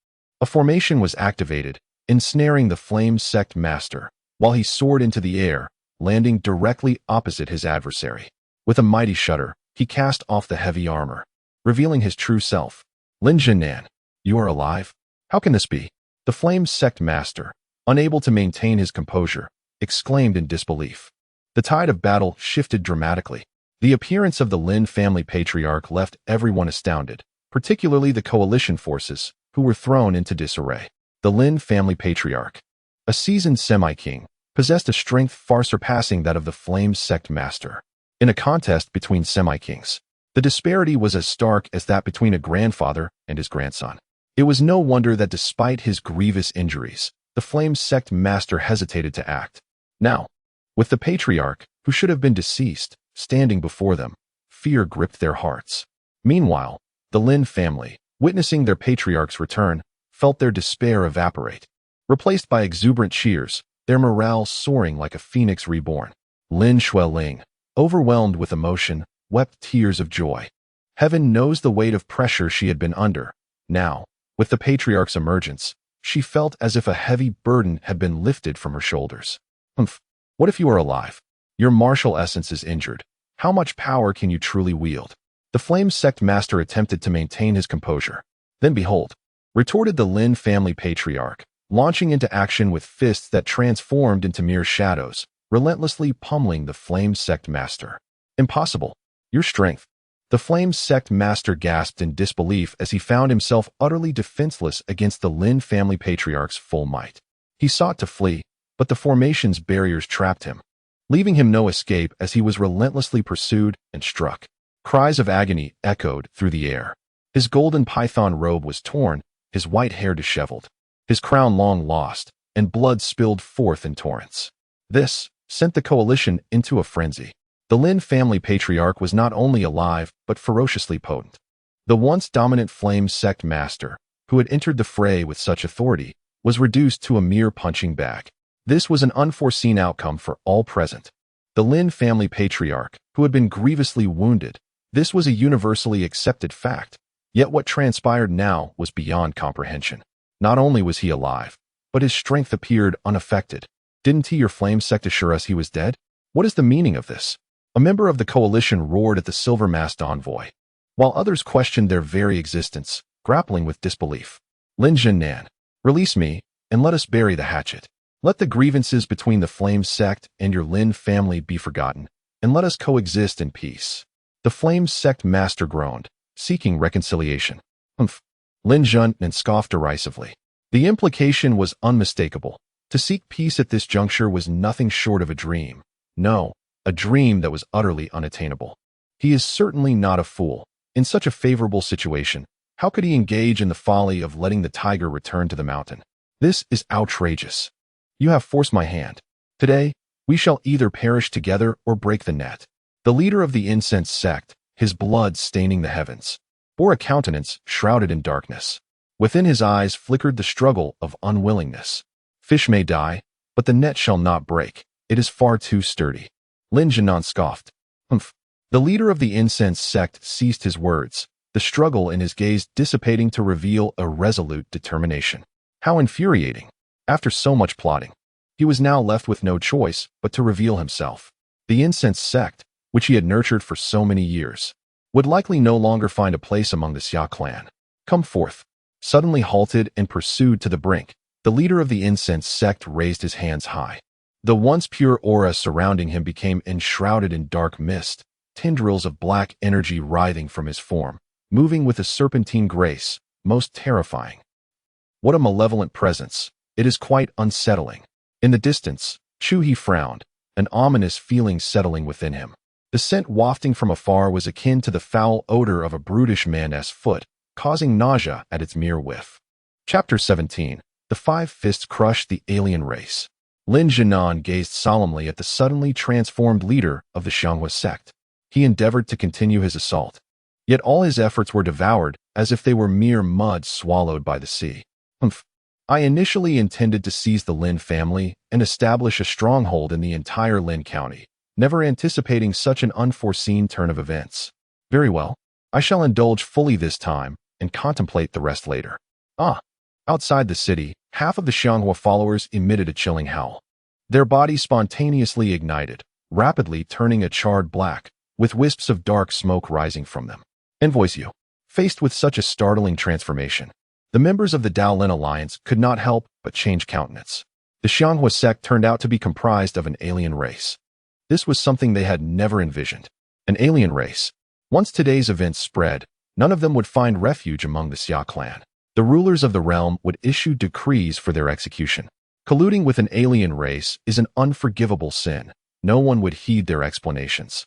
a formation was activated, ensnaring the Flame Sect Master, while he soared into the air, landing directly opposite his adversary. With a mighty shudder, he cast off the heavy armor, revealing his true self. Lin Zhannan, you are alive? How can this be? The Flame Sect Master, unable to maintain his composure, exclaimed in disbelief. The tide of battle shifted dramatically. The appearance of the Lin family patriarch left everyone astounded, particularly the coalition forces, who were thrown into disarray. The Lin family patriarch, a seasoned semi-king, possessed a strength far surpassing that of the Flame Sect Master. In a contest between semi-kings, the disparity was as stark as that between a grandfather and his grandson. It was no wonder that despite his grievous injuries, the Flame Sect Master hesitated to act. Now, with the patriarch, who should have been deceased, standing before them, fear gripped their hearts. Meanwhile, the Lin family, witnessing their patriarch's return, felt their despair evaporate. Replaced by exuberant cheers, their morale soaring like a phoenix reborn. Lin Xueling, overwhelmed with emotion, wept tears of joy. Heaven knows the weight of pressure she had been under. Now, with the patriarch's emergence, she felt as if a heavy burden had been lifted from her shoulders. What if you are alive? Your martial essence is injured. How much power can you truly wield? The Flame Sect Master attempted to maintain his composure. Then behold, retorted the Lin family patriarch, launching into action with fists that transformed into mere shadows, relentlessly pummeling the Flame Sect Master. Impossible. Your strength. The Flame Sect Master gasped in disbelief as he found himself utterly defenseless against the Lin family patriarch's full might. He sought to flee, but the formation's barriers trapped him, leaving him no escape as he was relentlessly pursued and struck. Cries of agony echoed through the air. His golden python robe was torn, his white hair disheveled, his crown long lost, and blood spilled forth in torrents. This sent the coalition into a frenzy. The Lin family patriarch was not only alive, but ferociously potent. The once dominant Flame Sect Master, who had entered the fray with such authority, was reduced to a mere punching bag. This was an unforeseen outcome for all present. The Lin family patriarch, who had been grievously wounded, this was a universally accepted fact. Yet what transpired now was beyond comprehension. Not only was he alive, but his strength appeared unaffected. Didn't he, your Flame Sect, assure us he was dead? What is the meaning of this? A member of the coalition roared at the silver-masked envoy, while others questioned their very existence, grappling with disbelief. Lin Zhannan, release me, and let us bury the hatchet. Let the grievances between the Flame Sect and your Lin family be forgotten, and let us coexist in peace. The Flame Sect Master groaned, seeking reconciliation. Lin Zhannan scoffed derisively. The implication was unmistakable. To seek peace at this juncture was nothing short of a dream. No, a dream that was utterly unattainable. He is certainly not a fool. In such a favorable situation, how could he engage in the folly of letting the tiger return to the mountain? This is outrageous. You have forced my hand. Today, we shall either perish together or break the net. The leader of the Incense Sect, his blood staining the heavens, bore a countenance shrouded in darkness. Within his eyes flickered the struggle of unwillingness. Fish may die, but the net shall not break. It is far too sturdy. Lin Zhannan scoffed. The leader of the Incense Sect ceased his words, the struggle in his gaze dissipating to reveal a resolute determination. How infuriating! After so much plotting, he was now left with no choice but to reveal himself. The Incense Sect, which he had nurtured for so many years, would likely no longer find a place among the Xia Clan. Come forth. Suddenly halted and pursued to the brink, the leader of the Incense Sect raised his hands high. The once pure aura surrounding him became enshrouded in dark mist, tendrils of black energy writhing from his form, moving with a serpentine grace, most terrifying. What a malevolent presence! It is quite unsettling. In the distance, Chu He frowned, an ominous feeling settling within him. The scent wafting from afar was akin to the foul odor of a brutish man's foot, causing nausea at its mere whiff. Chapter 17. The Five Fists Crush the Alien Race. Lin Jinan gazed solemnly at the suddenly transformed leader of the Xianghua sect. He endeavored to continue his assault. Yet all his efforts were devoured as if they were mere mud swallowed by the sea. I initially intended to seize the Lin family and establish a stronghold in the entire Lin County, never anticipating such an unforeseen turn of events. Very well. I shall indulge fully this time and contemplate the rest later. Outside the city, half of the Xianghua followers emitted a chilling howl. Their bodies spontaneously ignited, rapidly turning a charred black, with wisps of dark smoke rising from them. Envoys you. Faced with such a startling transformation, the members of the Dao Lin Alliance could not help but change countenance. The Xianghua sect turned out to be comprised of an alien race. This was something they had never envisioned. An alien race. Once today's events spread, none of them would find refuge among the Xia Clan. The rulers of the realm would issue decrees for their execution. Colluding with an alien race is an unforgivable sin. No one would heed their explanations.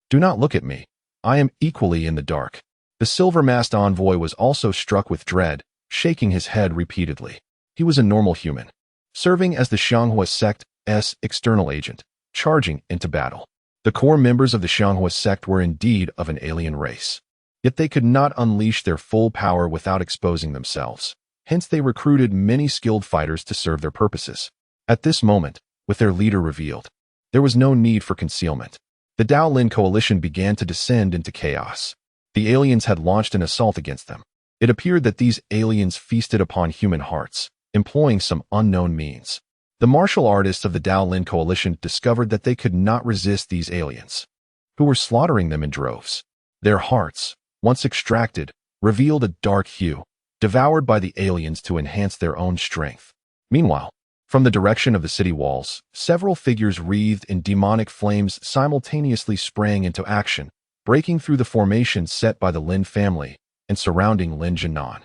Do not look at me. I am equally in the dark. The silver-masked envoy was also struck with dread, shaking his head repeatedly. He was a normal human, serving as the Xianghua sect's external agent, charging into battle. The core members of the Xianghua sect were indeed of an alien race. Yet they could not unleash their full power without exposing themselves. Hence they recruited many skilled fighters to serve their purposes. At this moment, with their leader revealed, there was no need for concealment. The Dao Lin coalition began to descend into chaos. The aliens had launched an assault against them. It appeared that these aliens feasted upon human hearts, employing some unknown means. The martial artists of the Dao Lin coalition discovered that they could not resist these aliens, who were slaughtering them in droves. Their hearts, once extracted, revealed a dark hue, devoured by the aliens to enhance their own strength. Meanwhile, from the direction of the city walls, several figures wreathed in demonic flames simultaneously sprang into action, breaking through the formation set by the Lin family and surrounding Lin Jinan.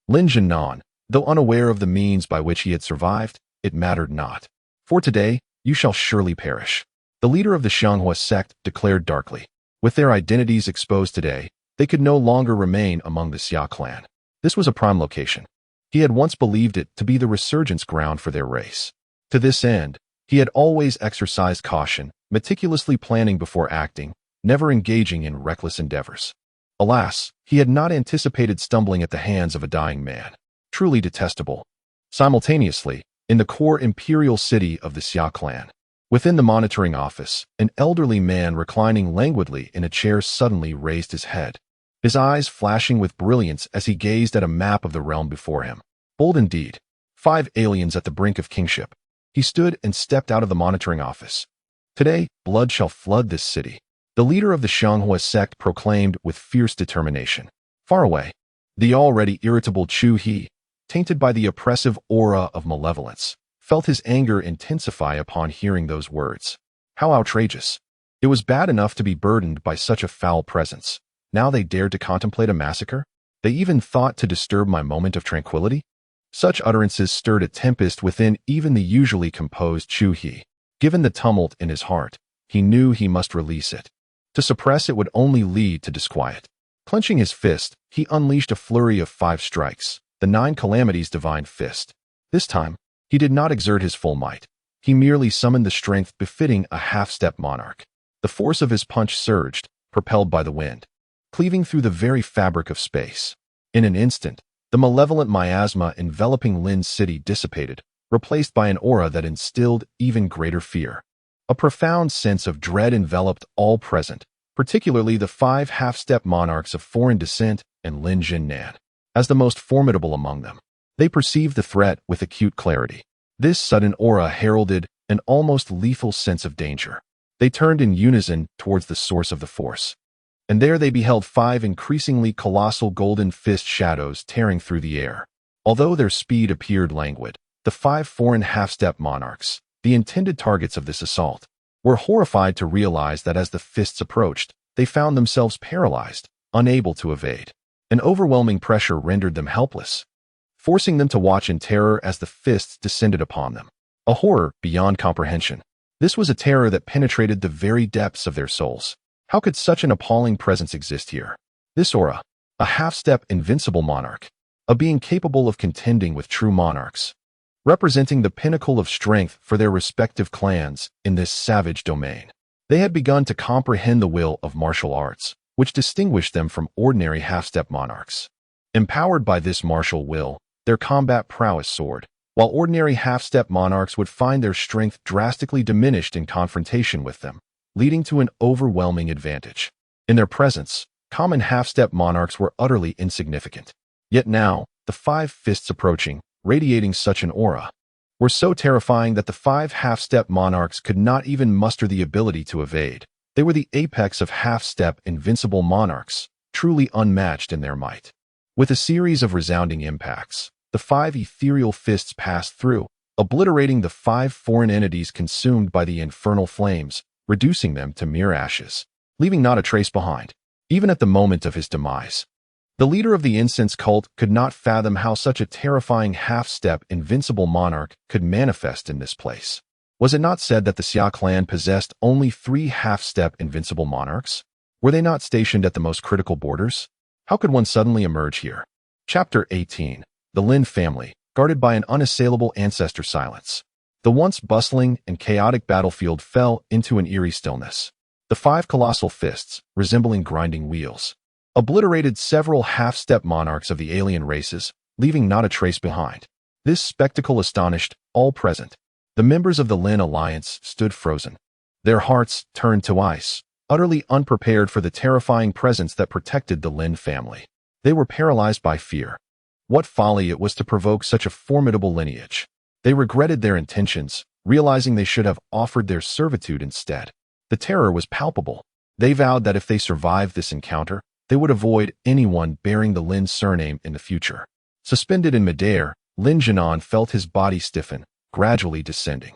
Lin Jinan, though unaware of the means by which he had survived, it mattered not. For today, you shall surely perish. The leader of the Xianghua sect declared darkly. With their identities exposed today, they could no longer remain among the Xia Clan. This was a prime location. He had once believed it to be the resurgence ground for their race. To this end, he had always exercised caution, meticulously planning before acting, never engaging in reckless endeavors. Alas, he had not anticipated stumbling at the hands of a dying man. Truly detestable. Simultaneously, in the core imperial city of the Xia Clan, within the monitoring office, an elderly man reclining languidly in a chair suddenly raised his head, his eyes flashing with brilliance as he gazed at a map of the realm before him. Bold indeed. 5 aliens at the brink of kingship. He stood and stepped out of the monitoring office. Today, blood shall flood this city. The leader of the Xianghua sect proclaimed with fierce determination. Far away, the already irritable Chu He, tainted by the oppressive aura of malevolence, felt his anger intensify upon hearing those words. How outrageous. It was bad enough to be burdened by such a foul presence. Now they dared to contemplate a massacre? They even thought to disturb my moment of tranquility? Such utterances stirred a tempest within even the usually composed Chu He. Given the tumult in his heart, he knew he must release it. To suppress it would only lead to disquiet. Clenching his fist, he unleashed a flurry of 5 strikes, the 9 calamities' divine fist. This time, he did not exert his full might. He merely summoned the strength befitting a half-step monarch. The force of his punch surged, propelled by the wind, cleaving through the very fabric of space. In an instant, the malevolent miasma enveloping Lin's city dissipated, replaced by an aura that instilled even greater fear. A profound sense of dread enveloped all present, particularly the 5 half-step monarchs of foreign descent and Lin Jinnan. As the most formidable among them, they perceived the threat with acute clarity. This sudden aura heralded an almost lethal sense of danger. They turned in unison towards the source of the force. And there they beheld 5 increasingly colossal golden fist shadows tearing through the air. Although their speed appeared languid, the 5 foreign half-step monarchs, the intended targets of this assault, were horrified to realize that as the fists approached, they found themselves paralyzed, unable to evade. An overwhelming pressure rendered them helpless, forcing them to watch in terror as the fists descended upon them. A horror beyond comprehension. This was a terror that penetrated the very depths of their souls. How could such an appalling presence exist here? This aura, a half-step invincible monarch, a being capable of contending with true monarchs. representing the pinnacle of strength for their respective clans in this savage domain. They had begun to comprehend the will of martial arts, which distinguished them from ordinary half-step monarchs. Empowered by this martial will, their combat prowess soared, while ordinary half-step monarchs would find their strength drastically diminished in confrontation with them, leading to an overwhelming advantage. In their presence, common half-step monarchs were utterly insignificant. Yet now, the five fists approaching, radiating such an aura, were so terrifying that the five half-step monarchs could not even muster the ability to evade. They were the apex of half-step invincible monarchs, truly unmatched in their might. With a series of resounding impacts, the five ethereal fists passed through, obliterating the five foreign entities consumed by the infernal flames, reducing them to mere ashes, leaving not a trace behind. Even at the moment of his demise, the leader of the incense cult could not fathom how such a terrifying half-step invincible monarch could manifest in this place. Was it not said that the Xia Clan possessed only 3 half-step invincible monarchs? Were they not stationed at the most critical borders? How could one suddenly emerge here? Chapter 18. The Lin family, guarded by an unassailable ancestor silence. The once bustling and chaotic battlefield fell into an eerie stillness. The 5 colossal fists, resembling grinding wheels, obliterated several half-step monarchs of the alien races, leaving not a trace behind. This spectacle astonished all present. The members of the Lin Alliance stood frozen, their hearts turned to ice, utterly unprepared for the terrifying presence that protected the Lin family. They were paralyzed by fear. What folly it was to provoke such a formidable lineage. They regretted their intentions, realizing they should have offered their servitude instead. The terror was palpable. They vowed that if they survived this encounter, they would avoid anyone bearing the Lin surname in the future. Suspended in midair, Lin Jinan felt his body stiffen, gradually descending.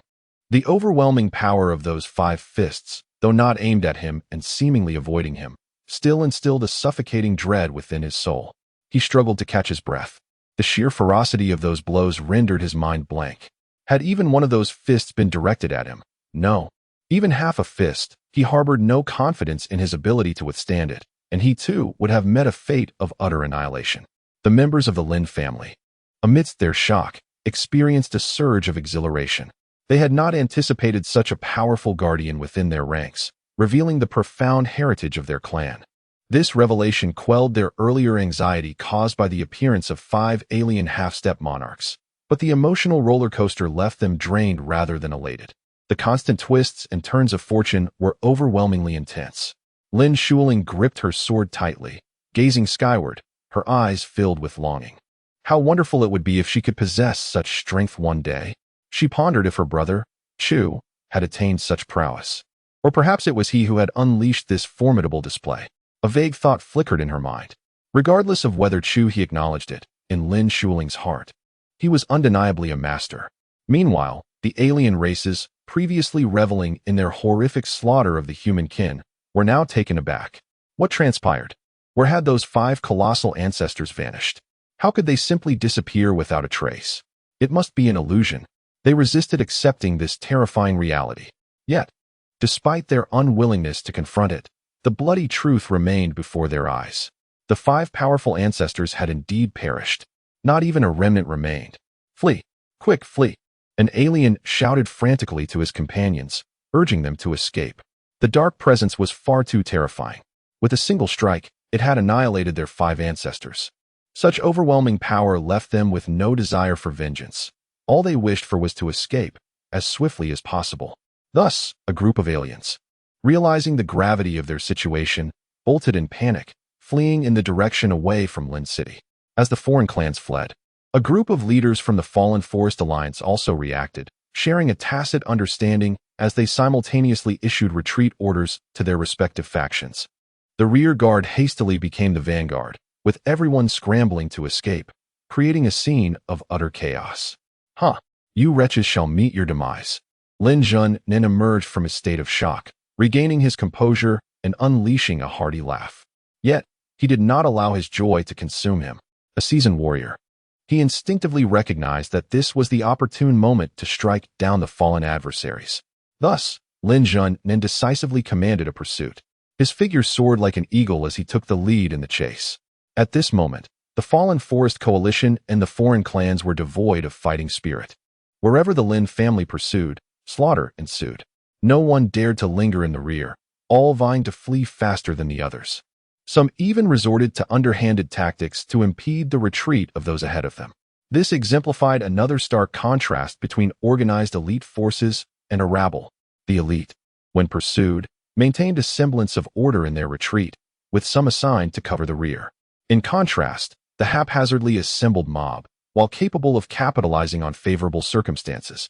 The overwhelming power of those 5 fists, though not aimed at him and seemingly avoiding him, still instilled a suffocating dread within his soul. He struggled to catch his breath. The sheer ferocity of those blows rendered his mind blank. Had even one of those fists been directed at him? No. Even half a fist, he harbored no confidence in his ability to withstand it, and he too would have met a fate of utter annihilation. The members of the Lin family, amidst their shock, experienced a surge of exhilaration. They had not anticipated such a powerful guardian within their ranks, revealing the profound heritage of their clan. This revelation quelled their earlier anxiety caused by the appearance of 5 alien half-step monarchs, but the emotional roller coaster left them drained rather than elated. The constant twists and turns of fortune were overwhelmingly intense. Lin Shuling gripped her sword tightly, gazing skyward, her eyes filled with longing. How wonderful it would be if she could possess such strength one day. She pondered if her brother, Chu, had attained such prowess. Or perhaps it was he who had unleashed this formidable display. A vague thought flickered in her mind. Regardless of whether Chu He acknowledged it, in Lin Shuling's heart, he was undeniably a master. Meanwhile, the alien races, previously reveling in their horrific slaughter of the human kin, were now taken aback. What transpired? Where had those 5 colossal ancestors vanished? How could they simply disappear without a trace? It must be an illusion. They resisted accepting this terrifying reality. Yet, despite their unwillingness to confront it, the bloody truth remained before their eyes. The 5 powerful ancestors had indeed perished. Not even a remnant remained. Flee! Quick, flee! An alien shouted frantically to his companions, urging them to escape. The dark presence was far too terrifying. With a single strike, it had annihilated their 5 ancestors. Such overwhelming power left them with no desire for vengeance. All they wished for was to escape, as swiftly as possible. Thus, a group of aliens, realizing the gravity of their situation, bolted in panic, fleeing in the direction away from Lin City. As the foreign clans fled, a group of leaders from the Fallen Forest Alliance also reacted, sharing a tacit understanding as they simultaneously issued retreat orders to their respective factions. The rear guard hastily became the vanguard, with everyone scrambling to escape, creating a scene of utter chaos. You wretches shall meet your demise. Lin Jun then emerged from his state of shock, regaining his composure and unleashing a hearty laugh. Yet, he did not allow his joy to consume him. A seasoned warrior, he instinctively recognized that this was the opportune moment to strike down the fallen adversaries. Thus, Lin Jun then decisively commanded a pursuit. His figure soared like an eagle as he took the lead in the chase. At this moment, the Fallen Forest Coalition and the foreign clans were devoid of fighting spirit. Wherever the Lin family pursued, slaughter ensued. No one dared to linger in the rear, all vying to flee faster than the others. Some even resorted to underhanded tactics to impede the retreat of those ahead of them. This exemplified another stark contrast between organized elite forces and a rabble. The elite, when pursued, maintained a semblance of order in their retreat, with some assigned to cover the rear. In contrast, the haphazardly assembled mob, while capable of capitalizing on favorable circumstances,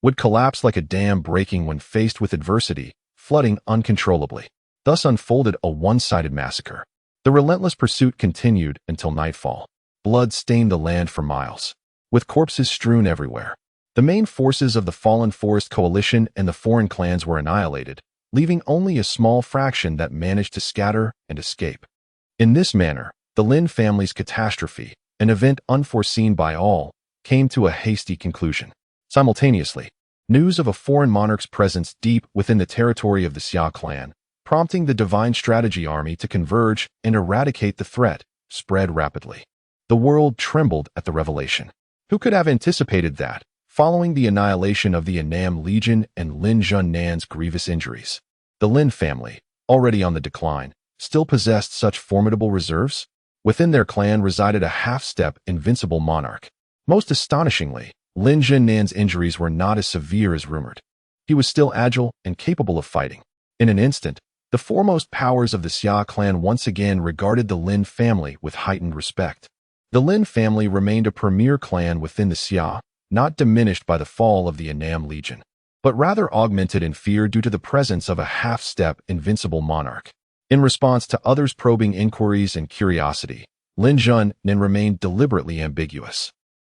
would collapse like a dam breaking when faced with adversity, flooding uncontrollably. Thus unfolded a one-sided massacre. The relentless pursuit continued until nightfall. Blood stained the land for miles, with corpses strewn everywhere. The main forces of the fallen Forest Coalition and the foreign clans were annihilated, leaving only a small fraction that managed to scatter and escape. In this manner, the Lin family's catastrophe, an event unforeseen by all, came to a hasty conclusion. Simultaneously, news of a foreign monarch's presence deep within the territory of the Xia Clan, prompting the Divine Strategy Army to converge and eradicate the threat, spread rapidly. The world trembled at the revelation. Who could have anticipated that, following the annihilation of the Annam Legion and Lin Junnan's grievous injuries, the Lin family, already on the decline, still possessed such formidable reserves? Within their clan resided a half-step invincible monarch. Most astonishingly, Lin Junnan's injuries were not as severe as rumored. He was still agile and capable of fighting. In an instant, the foremost powers of the Xia clan once again regarded the Lin family with heightened respect. The Lin family remained a premier clan within the Xia, not diminished by the fall of the Annam Legion, but rather augmented in fear due to the presence of a half-step invincible monarch. In response to others' probing inquiries and curiosity, Lin Junnan remained deliberately ambiguous,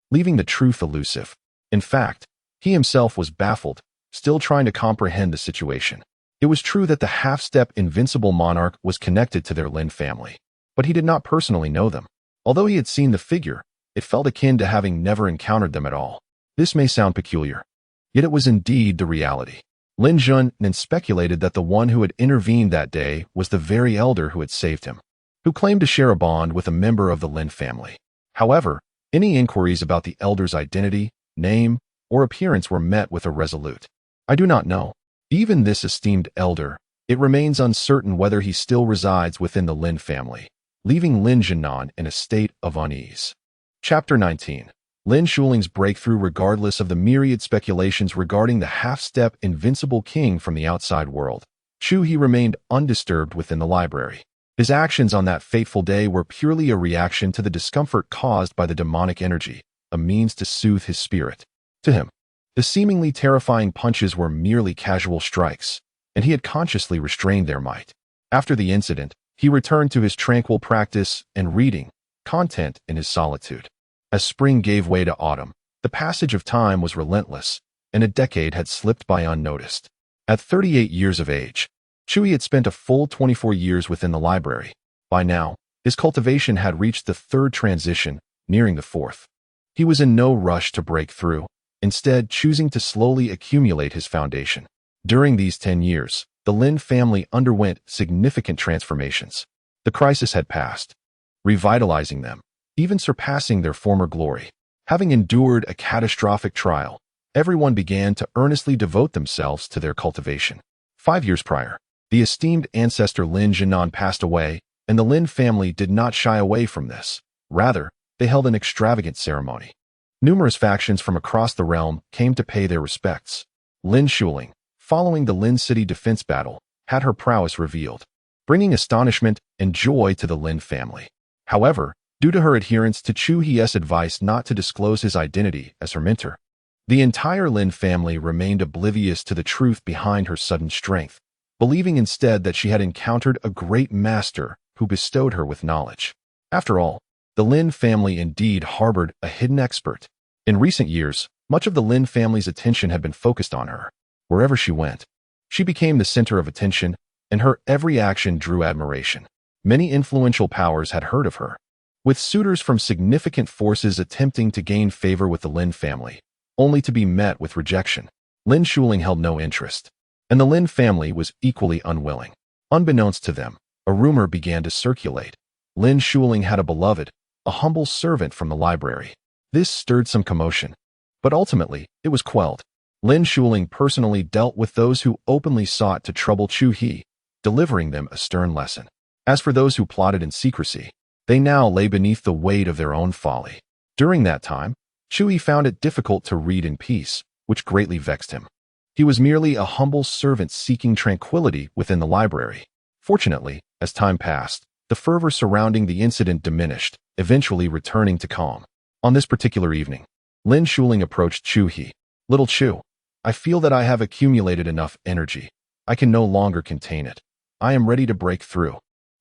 leaving the truth elusive. In fact, he himself was baffled, still trying to comprehend the situation. It was true that the half-step invincible monarch was connected to their Lin family, but he did not personally know them. Although he had seen the figure, it felt akin to having never encountered them at all. This may sound peculiar, yet it was indeed the reality. Lin Junnan speculated that the one who had intervened that day was the very elder who had saved him, who claimed to share a bond with a member of the Lin family. However, any inquiries about the elder's identity, name, or appearance were met with a resolute, "I do not know." Even this esteemed elder, it remains uncertain whether he still resides within the Lin family, leaving Lin Junnan in a state of unease. Chapter 19. Lin Shuling's breakthrough. Regardless of the myriad speculations regarding the half-step invincible king from the outside world, Chu He remained undisturbed within the library. His actions on that fateful day were purely a reaction to the discomfort caused by the demonic energy, a means to soothe his spirit. To him, the seemingly terrifying punches were merely casual strikes, and he had consciously restrained their might. After the incident, he returned to his tranquil practice and reading, content in his solitude. As spring gave way to autumn, the passage of time was relentless, and a decade had slipped by unnoticed. At 38 years of age, Chu He had spent a full 24 years within the library. By now, his cultivation had reached the third transition, nearing the fourth. He was in no rush to break through, instead choosing to slowly accumulate his foundation. During these 10 years, the Lin family underwent significant transformations. The crisis had passed, revitalizing them, even surpassing their former glory. Having endured a catastrophic trial, everyone began to earnestly devote themselves to their cultivation. 5 years prior, the esteemed ancestor Lin Junnan passed away, and the Lin family did not shy away from this. Rather, they held an extravagant ceremony. Numerous factions from across the realm came to pay their respects. Lin Shuling, following the Lin City defense battle, had her prowess revealed, bringing astonishment and joy to the Lin family. However, due to her adherence to Chu He's advice not to disclose his identity as her mentor, the entire Lin family remained oblivious to the truth behind her sudden strength, believing instead that she had encountered a great master who bestowed her with knowledge. After all, the Lin family indeed harbored a hidden expert. In recent years, much of the Lin family's attention had been focused on her. Wherever she went, she became the center of attention, and her every action drew admiration. Many influential powers had heard of her, with suitors from significant forces attempting to gain favor with the Lin family, only to be met with rejection. Lin Shuling held no interest, and the Lin family was equally unwilling. Unbeknownst to them, a rumor began to circulate. Lin Shuling had a beloved, a humble servant from the library. This stirred some commotion, But ultimately, it was quelled. Lin Shuling personally dealt with those who openly sought to trouble Chu He, delivering them a stern lesson. As for those who plotted in secrecy, they now lay beneath the weight of their own folly. During that time, Chu He found it difficult to read in peace, which greatly vexed him. He was merely a humble servant seeking tranquility within the library. Fortunately, as time passed, the fervor surrounding the incident diminished, eventually returning to calm. On this particular evening, Lin Shuling approached Chu He. "Little Chu, I feel that I have accumulated enough energy. I can no longer contain it. I am ready to break through."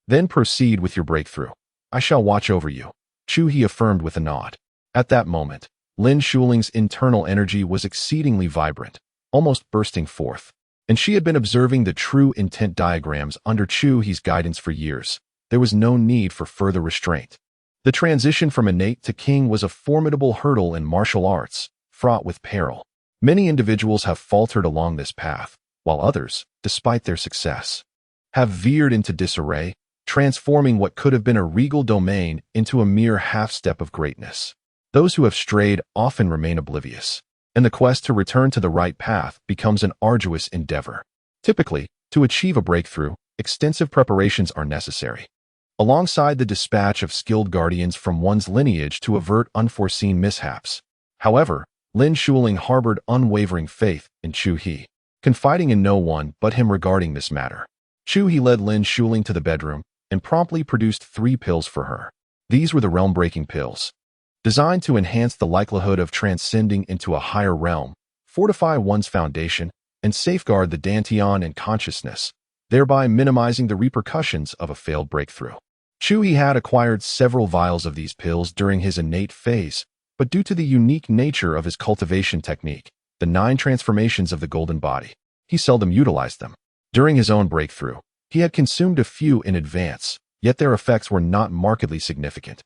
"Then proceed with your breakthrough. I shall watch over you," Chu He affirmed with a nod. At that moment, Lin Shuling's internal energy was exceedingly vibrant, almost bursting forth. And she had been observing the true intent diagrams under Chu He's guidance for years. There was no need for further restraint. The transition from innate to king was a formidable hurdle in martial arts, fraught with peril. Many individuals have faltered along this path, while others, despite their success, have veered into disarray, transforming what could have been a regal domain into a mere half-step of greatness. Those who have strayed often remain oblivious, and the quest to return to the right path becomes an arduous endeavor. Typically, to achieve a breakthrough, extensive preparations are necessary, alongside the dispatch of skilled guardians from one's lineage to avert unforeseen mishaps. However, Lin Shuling harbored unwavering faith in Chu He, confiding in no one but him regarding this matter. Chu He led Lin Shuling to the bedroom and promptly produced 3 pills for her. These were the realm-breaking pills, designed to enhance the likelihood of transcending into a higher realm, fortify one's foundation, and safeguard the dantian and consciousness, thereby minimizing the repercussions of a failed breakthrough. Chu He had acquired several vials of these pills during his innate phase, but due to the unique nature of his cultivation technique, the 9 transformations of the golden body, he seldom utilized them. During his own breakthrough, he had consumed a few in advance, yet their effects were not markedly significant.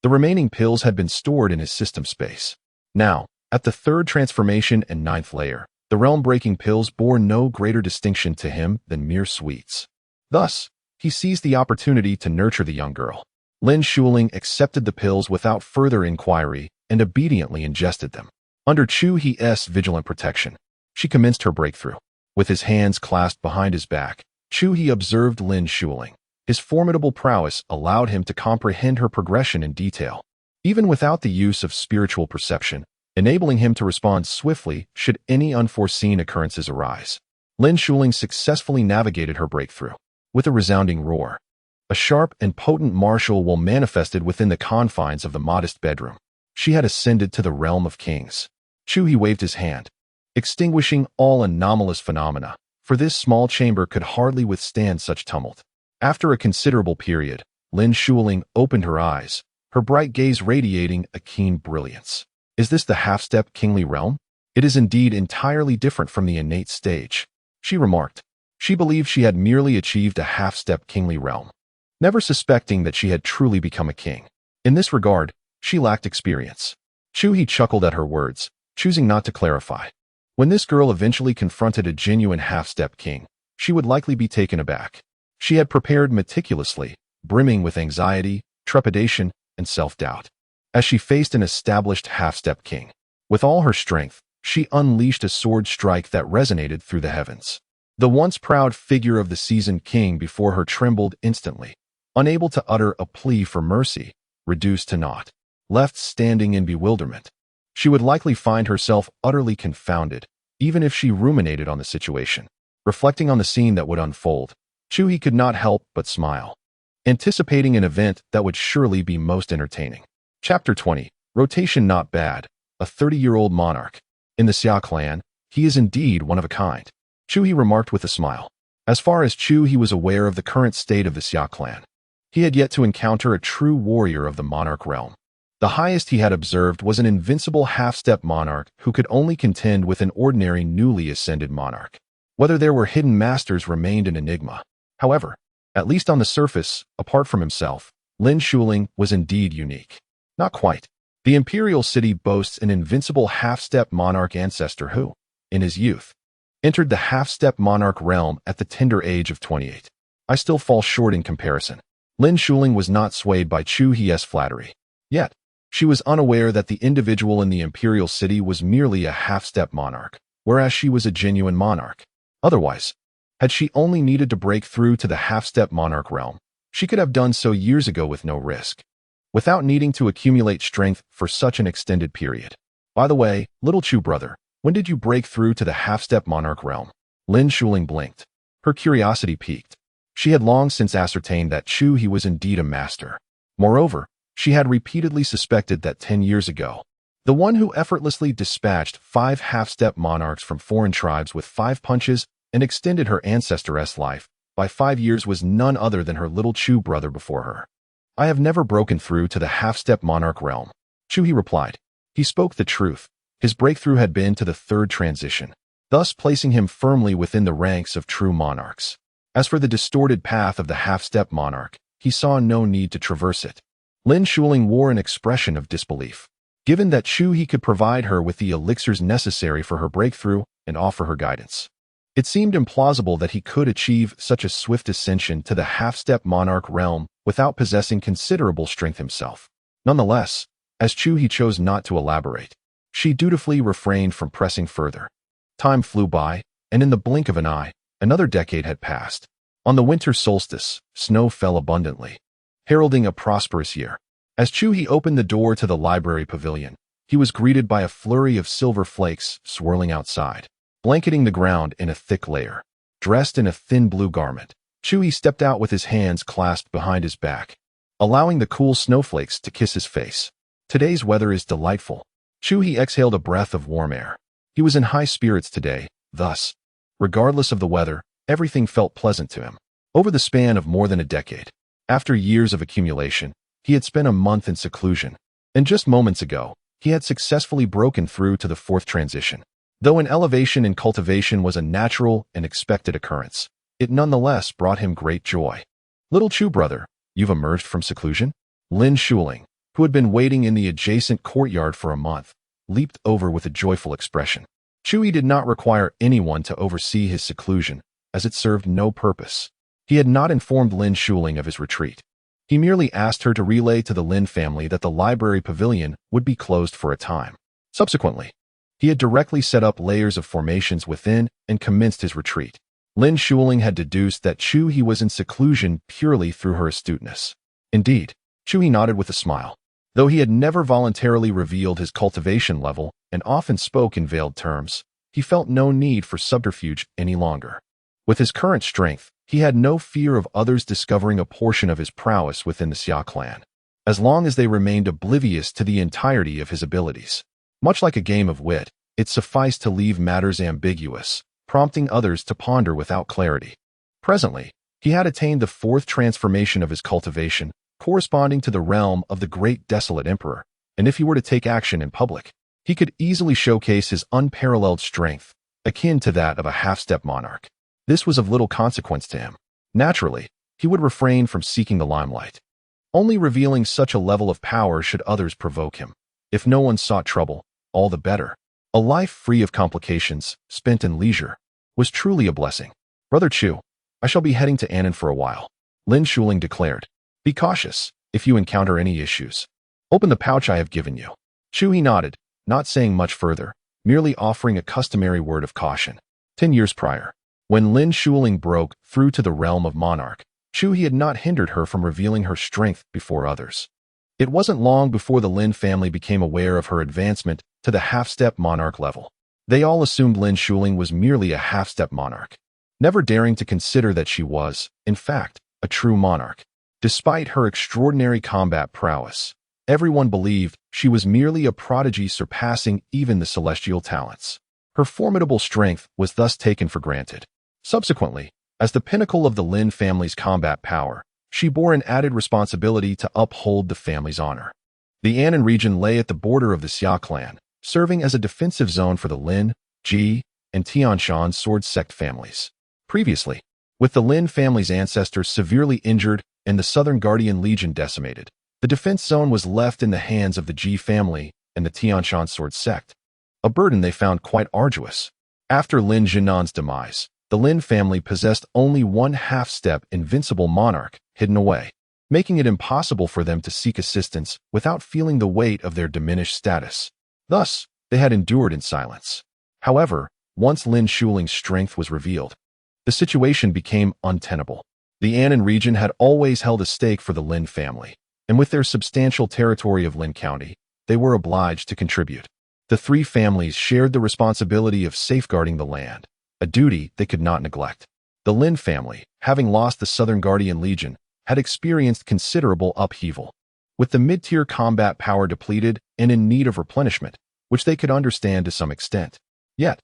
The remaining pills had been stored in his system space. Now, at the 3rd transformation and 9th layer, the realm-breaking pills bore no greater distinction to him than mere sweets. Thus, he seized the opportunity to nurture the young girl. Lin Shuling accepted the pills without further inquiry and obediently ingested them. Under Chu He's vigilant protection, she commenced her breakthrough. With his hands clasped behind his back, Chu He observed Lin Shuling. His formidable prowess allowed him to comprehend her progression in detail, even without the use of spiritual perception, enabling him to respond swiftly should any unforeseen occurrences arise. Lin Shuling successfully navigated her breakthrough. With a resounding roar, a sharp and potent martial will manifested within the confines of the modest bedroom. She had ascended to the realm of kings. Chu He waved his hand, extinguishing all anomalous phenomena, for this small chamber could hardly withstand such tumult. After a considerable period, Lin Shuling opened her eyes, her bright gaze radiating a keen brilliance. "Is this the half-step kingly realm? It is indeed entirely different from the innate stage," she remarked. She believed she had merely achieved a half-step kingly realm, never suspecting that she had truly become a king. In this regard, she lacked experience. Chu He chuckled at her words, choosing not to clarify. When this girl eventually confronted a genuine half-step king, she would likely be taken aback. She had prepared meticulously, brimming with anxiety, trepidation, and self-doubt. As she faced an established half-step king, with all her strength, she unleashed a sword strike that resonated through the heavens. The once proud figure of the seasoned king before her trembled instantly, unable to utter a plea for mercy, reduced to naught, left standing in bewilderment. She would likely find herself utterly confounded, even if she ruminated on the situation. Reflecting on the scene that would unfold, Chu He could not help but smile, anticipating an event that would surely be most entertaining. Chapter 20. Rotation not bad. A 30-year-old monarch. In the Xia Clan, he is indeed one of a kind, Chu He remarked with a smile. As far as Chu He was aware of the current state of the Xia Clan, he had yet to encounter a true warrior of the monarch realm. The highest he had observed was an invincible half-step monarch who could only contend with an ordinary newly ascended monarch. Whether there were hidden masters remained an enigma. However, at least on the surface, apart from himself, Lin Shuling was indeed unique. Not quite. The imperial city boasts an invincible half-step monarch ancestor who, in his youth, entered the half-step monarch realm at the tender age of 28. I still fall short in comparison. Lin Shuling was not swayed by Chu He's flattery. Yet, She was unaware that the individual in the imperial city was merely a half-step monarch, whereas she was a genuine monarch. Otherwise, had she only needed to break through to the half-step monarch realm, she could have done so years ago with no risk, without needing to accumulate strength for such an extended period. By the way, little Chu brother, when did you break through to the half-step monarch realm? Lin Shuling blinked. Her curiosity piqued. She had long since ascertained that Chu He was indeed a master. Moreover, she had repeatedly suspected that 10 years ago, the one who effortlessly dispatched 5 half-step monarchs from foreign tribes with 5 punches and extended her ancestoress' life by 5 years was none other than her little Chu brother before her. I have never broken through to the half-step monarch realm, Chu He replied. He spoke the truth. His breakthrough had been to the 3rd transition, thus placing him firmly within the ranks of true monarchs. As for the distorted path of the half-step monarch, he saw no need to traverse it. Lin Shuling wore an expression of disbelief. Given that Chu He could provide her with the elixirs necessary for her breakthrough and offer her guidance, it seemed implausible that he could achieve such a swift ascension to the half-step monarch realm without possessing considerable strength himself. Nonetheless, as Chu He chose not to elaborate, she dutifully refrained from pressing further. Time flew by, and in the blink of an eye, another decade had passed. On the winter solstice, snow fell abundantly, heralding a prosperous year. As Chu He opened the door to the library pavilion, he was greeted by a flurry of silver flakes swirling outside, blanketing the ground in a thick layer. Dressed in a thin blue garment, Chu He stepped out with his hands clasped behind his back, allowing the cool snowflakes to kiss his face. Today's weather is delightful. Chu He exhaled a breath of warm air. He was in high spirits today, thus, regardless of the weather, everything felt pleasant to him. Over the span of more than a decade, after years of accumulation, he had spent a month in seclusion, and just moments ago, he had successfully broken through to the 4th transition. Though an elevation in cultivation was a natural and expected occurrence, it nonetheless brought him great joy. Little Chu brother, you've emerged from seclusion? Lin Shuling, who had been waiting in the adjacent courtyard for a month, leaped over with a joyful expression. Chu He did not require anyone to oversee his seclusion, as it served no purpose. He had not informed Lin Shuling of his retreat. He merely asked her to relay to the Lin family that the library pavilion would be closed for a time. Subsequently, he had directly set up layers of formations within and commenced his retreat. Lin Shuling had deduced that Chu He was in seclusion purely through her astuteness. Indeed, Chu He nodded with a smile. Though he had never voluntarily revealed his cultivation level and often spoke in veiled terms, he felt no need for subterfuge any longer. With his current strength, he had no fear of others discovering a portion of his prowess within the Xia Clan, as long as they remained oblivious to the entirety of his abilities. Much like a game of wit, it sufficed to leave matters ambiguous, prompting others to ponder without clarity. Presently, he had attained the 4th transformation of his cultivation, corresponding to the realm of the great desolate emperor, and if he were to take action in public, he could easily showcase his unparalleled strength, akin to that of a half-step monarch. This was of little consequence to him. Naturally, he would refrain from seeking the limelight, only revealing such a level of power should others provoke him. If no one sought trouble, all the better. A life free of complications, spent in leisure, was truly a blessing. Brother Chu, I shall be heading to Annan for a while, Lin Shuling declared. Be cautious if you encounter any issues. Open the pouch I have given you. Chu He nodded, not saying much further, merely offering a customary word of caution. 10 years prior, when Lin Shuling broke through to the realm of monarch, Chu He had not hindered her from revealing her strength before others. It wasn't long before the Lin family became aware of her advancement to the half-step monarch level. They all assumed Lin Shuling was merely a half-step monarch, never daring to consider that she was, in fact, a true monarch. Despite her extraordinary combat prowess, everyone believed she was merely a prodigy surpassing even the celestial talents. Her formidable strength was thus taken for granted. Subsequently, as the pinnacle of the Lin family's combat power, she bore an added responsibility to uphold the family's honor. The Annan region lay at the border of the Xia Clan, serving as a defensive zone for the Lin, Ji, and Tianshan sword sect families. Previously, with the Lin family's ancestors severely injured and the Southern Guardian Legion decimated, the defense zone was left in the hands of the Ji family and the Tianshan sword sect, a burden they found quite arduous. After Lin Jinan's demise, the Lin family possessed only one half-step invincible monarch hidden away. making it impossible for them to seek assistance without feeling the weight of their diminished status. Thus, they had endured in silence. However, once Lin Shuling's strength was revealed, the situation became untenable. The Annan region had always held a stake for the Lin family, and with their substantial territory of Lin County, they were obliged to contribute. The three families shared the responsibility of safeguarding the land, a duty they could not neglect. The Lin family, having lost the Southern Guardian Legion, had experienced considerable upheaval. With the mid-tier combat power depleted and in need of replenishment, which they could understand to some extent. Yet,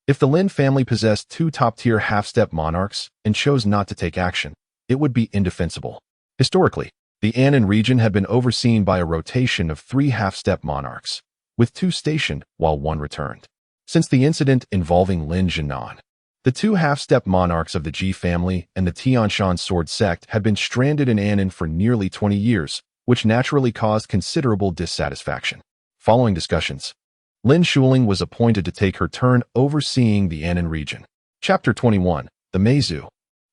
if the Lin family possessed two top-tier half-step monarchs and chose not to take action, it would be indefensible. Historically, the Annan region had been overseen by a rotation of three half-step monarchs, with two stationed while one returned. Since the incident involving Lin Jinan, the two half-step monarchs of the Ji family and the Tianshan sword sect had been stranded in Annan for nearly 20 years, which naturally caused considerable dissatisfaction. Following discussions, Lin Shuling was appointed to take her turn overseeing the Annan region. Chapter 21, The Meizu.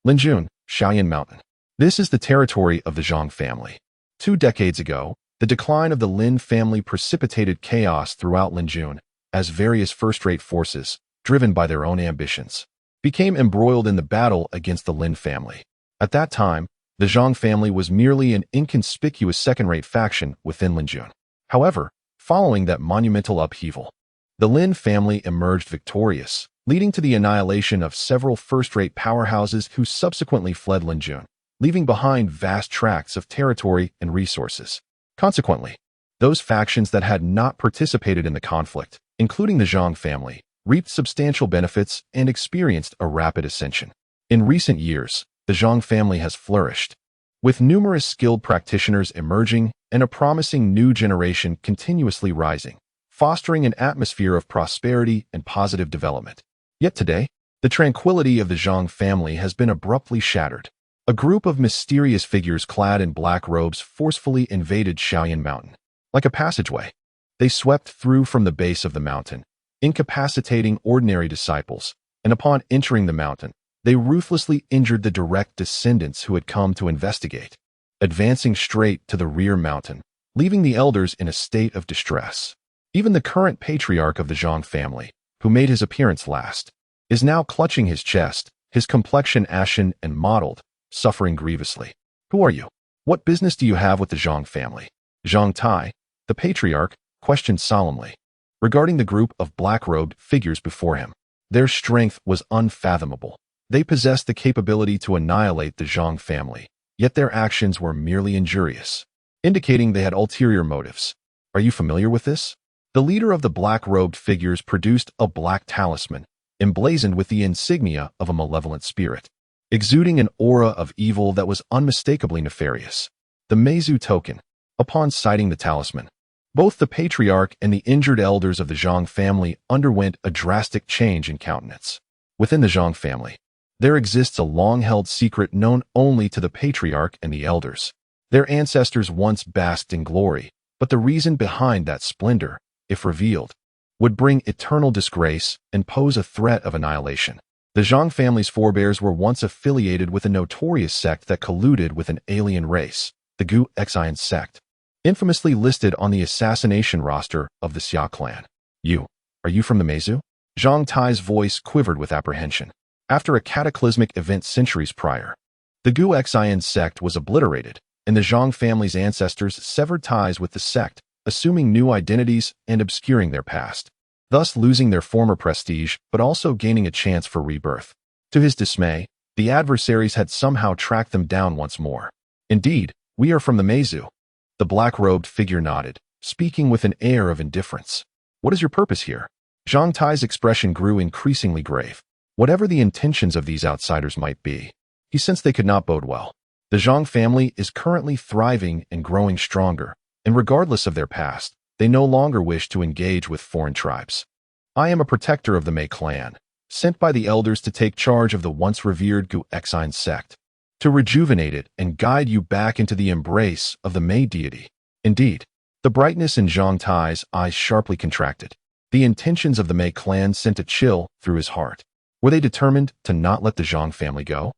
Linjun, Shaoyan Mountain. This is the territory of the Zhang family. 2 decades ago, the decline of the Lin family precipitated chaos throughout Linjun, as various first-rate forces, driven by their own ambitions, became embroiled in the battle against the Lin family. At that time, the Zhang family was merely an inconspicuous second-rate faction within Linjun. However, following that monumental upheaval, the Lin family emerged victorious, leading to the annihilation of several first-rate powerhouses who subsequently fled Linjun, leaving behind vast tracts of territory and resources. Consequently, those factions that had not participated in the conflict, including the Zhang family, reaped substantial benefits and experienced a rapid ascension. In recent years, the Zhang family has flourished, with numerous skilled practitioners emerging and a promising new generation continuously rising, fostering an atmosphere of prosperity and positive development. Yet today, the tranquility of the Zhang family has been abruptly shattered. A group of mysterious figures clad in black robes forcefully invaded Shaoyan Mountain. Like a passageway, they swept through from the base of the mountain, incapacitating ordinary disciples, and upon entering the mountain, they ruthlessly injured the direct descendants who had come to investigate, advancing straight to the rear mountain, leaving the elders in a state of distress. Even the current patriarch of the Zhang family, who made his appearance last, is now clutching his chest, his complexion ashen and mottled, suffering grievously. Who are you? What business do you have with the Zhang family? Zhang Tai, the patriarch, questioned solemnly, regarding the group of black-robed figures before him. Their strength was unfathomable. They possessed the capability to annihilate the Zhang family, yet their actions were merely injurious, indicating they had ulterior motives. Are you familiar with this? The leader of the black-robed figures produced a black talisman, emblazoned with the insignia of a malevolent spirit, exuding an aura of evil that was unmistakably nefarious. The Meizu token. Upon sighting the talisman, both the patriarch and the injured elders of the Zhang family underwent a drastic change in countenance. Within the Zhang family, there exists a long-held secret known only to the patriarch and the elders. Their ancestors once basked in glory, but the reason behind that splendor, if revealed, would bring eternal disgrace and pose a threat of annihilation. The Zhang family's forebears were once affiliated with a notorious sect that colluded with an alien race, the Gu Xian sect, infamously listed on the assassination roster of the Xia Clan. Are you from the Meizu? Zhang Tai's voice quivered with apprehension. After a cataclysmic event centuries prior, the Gu Xian sect was obliterated, and the Zhang family's ancestors severed ties with the sect, assuming new identities and obscuring their past, thus losing their former prestige but also gaining a chance for rebirth. To his dismay, the adversaries had somehow tracked them down once more. Indeed, we are from the Meizu. The black-robed figure nodded, speaking with an air of indifference. What is your purpose here? Zhang Tai's expression grew increasingly grave. Whatever the intentions of these outsiders might be, he sensed they could not bode well. The Zhang family is currently thriving and growing stronger, and regardless of their past, they no longer wish to engage with foreign tribes. I am a protector of the Mei clan, sent by the elders to take charge of the once revered Gu Xian sect, to rejuvenate it and guide you back into the embrace of the Mei deity. Indeed, the brightness in Zhang Tai's eyes sharply contracted. The intentions of the Mei clan sent a chill through his heart. Were they determined to not let the Zhang family go?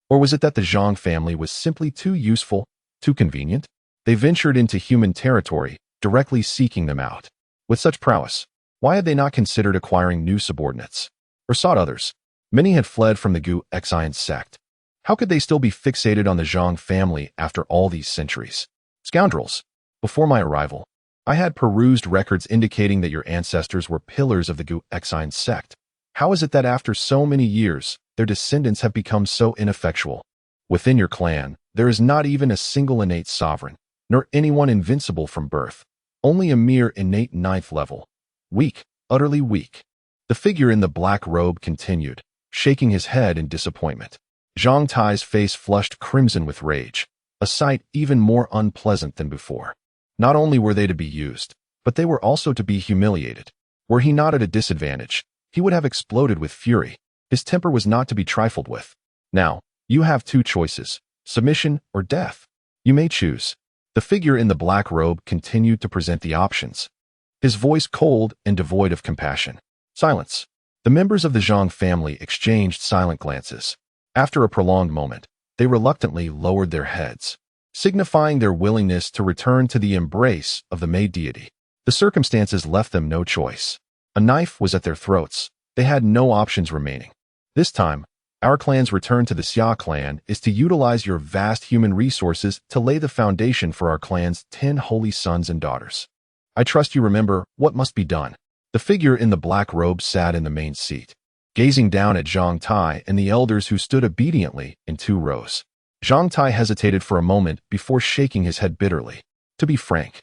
Or was it that the Zhang family was simply too useful Too convenient? They ventured into human territory, directly seeking them out. With such prowess, why had they not considered acquiring new subordinates? Or sought others? Many had fled from the Gu-Xian sect. How could they still be fixated on the Zhang family after all these centuries? Scoundrels! Before my arrival, I had perused records indicating that your ancestors were pillars of the Gu-Xian sect. How is it that after so many years, their descendants have become so ineffectual? Within your clan, there is not even a single innate sovereign, nor anyone invincible from birth. Only a mere innate ninth level. Weak, utterly weak. The figure in the black robe continued, shaking his head in disappointment. Zhang Tai's face flushed crimson with rage, a sight even more unpleasant than before. Not only were they to be used, but they were also to be humiliated. Were he not at a disadvantage, he would have exploded with fury. His temper was not to be trifled with. Now, you have two choices, submission or death. You may choose. The figure in the black robe continued to present the options, his voice cold and devoid of compassion. Silence. The members of the Zhang family exchanged silent glances. After a prolonged moment, they reluctantly lowered their heads, signifying their willingness to return to the embrace of the Mei deity. The circumstances left them no choice. A knife was at their throats. They had no options remaining. This time, our clan's return to the Xia Clan is to utilize your vast human resources to lay the foundation for our clan's 10 holy sons and daughters. I trust you remember what must be done. The figure in the black robe sat in the main seat, gazing down at Zhang Tai and the elders who stood obediently in 2 rows. Zhang Tai hesitated for a moment before shaking his head bitterly. To be frank,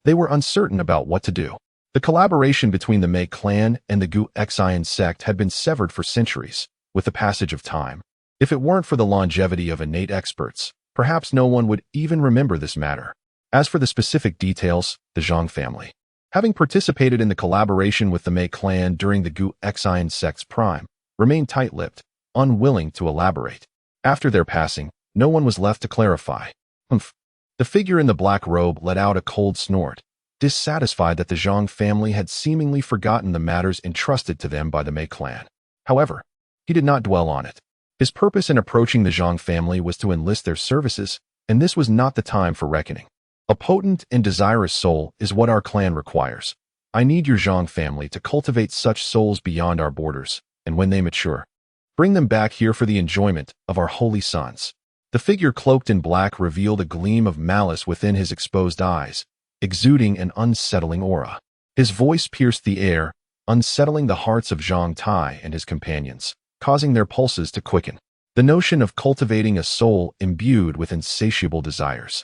they were uncertain about what to do. The collaboration between the Mei clan and the Gu-Xian sect had been severed for centuries, with the passage of time. If it weren't for the longevity of innate experts, perhaps no one would even remember this matter. As for the specific details, the Zhang family, having participated in the collaboration with the Mei clan during the Gu-Xian sect's prime, remained tight-lipped, unwilling to elaborate. After their passing, no one was left to clarify. Humph. The figure in the black robe let out a cold snort, dissatisfied that the Zhang family had seemingly forgotten the matters entrusted to them by the Mei clan. However, he did not dwell on it. His purpose in approaching the Zhang family was to enlist their services, and this was not the time for reckoning. A potent and desirous soul is what our clan requires. I need your Zhang family to cultivate such souls beyond our borders, and when they mature, bring them back here for the enjoyment of our holy sons. The figure cloaked in black revealed a gleam of malice within his exposed eyes, exuding an unsettling aura. His voice pierced the air, unsettling the hearts of Zhang Tai and his companions, causing their pulses to quicken. The notion of cultivating a soul imbued with insatiable desires,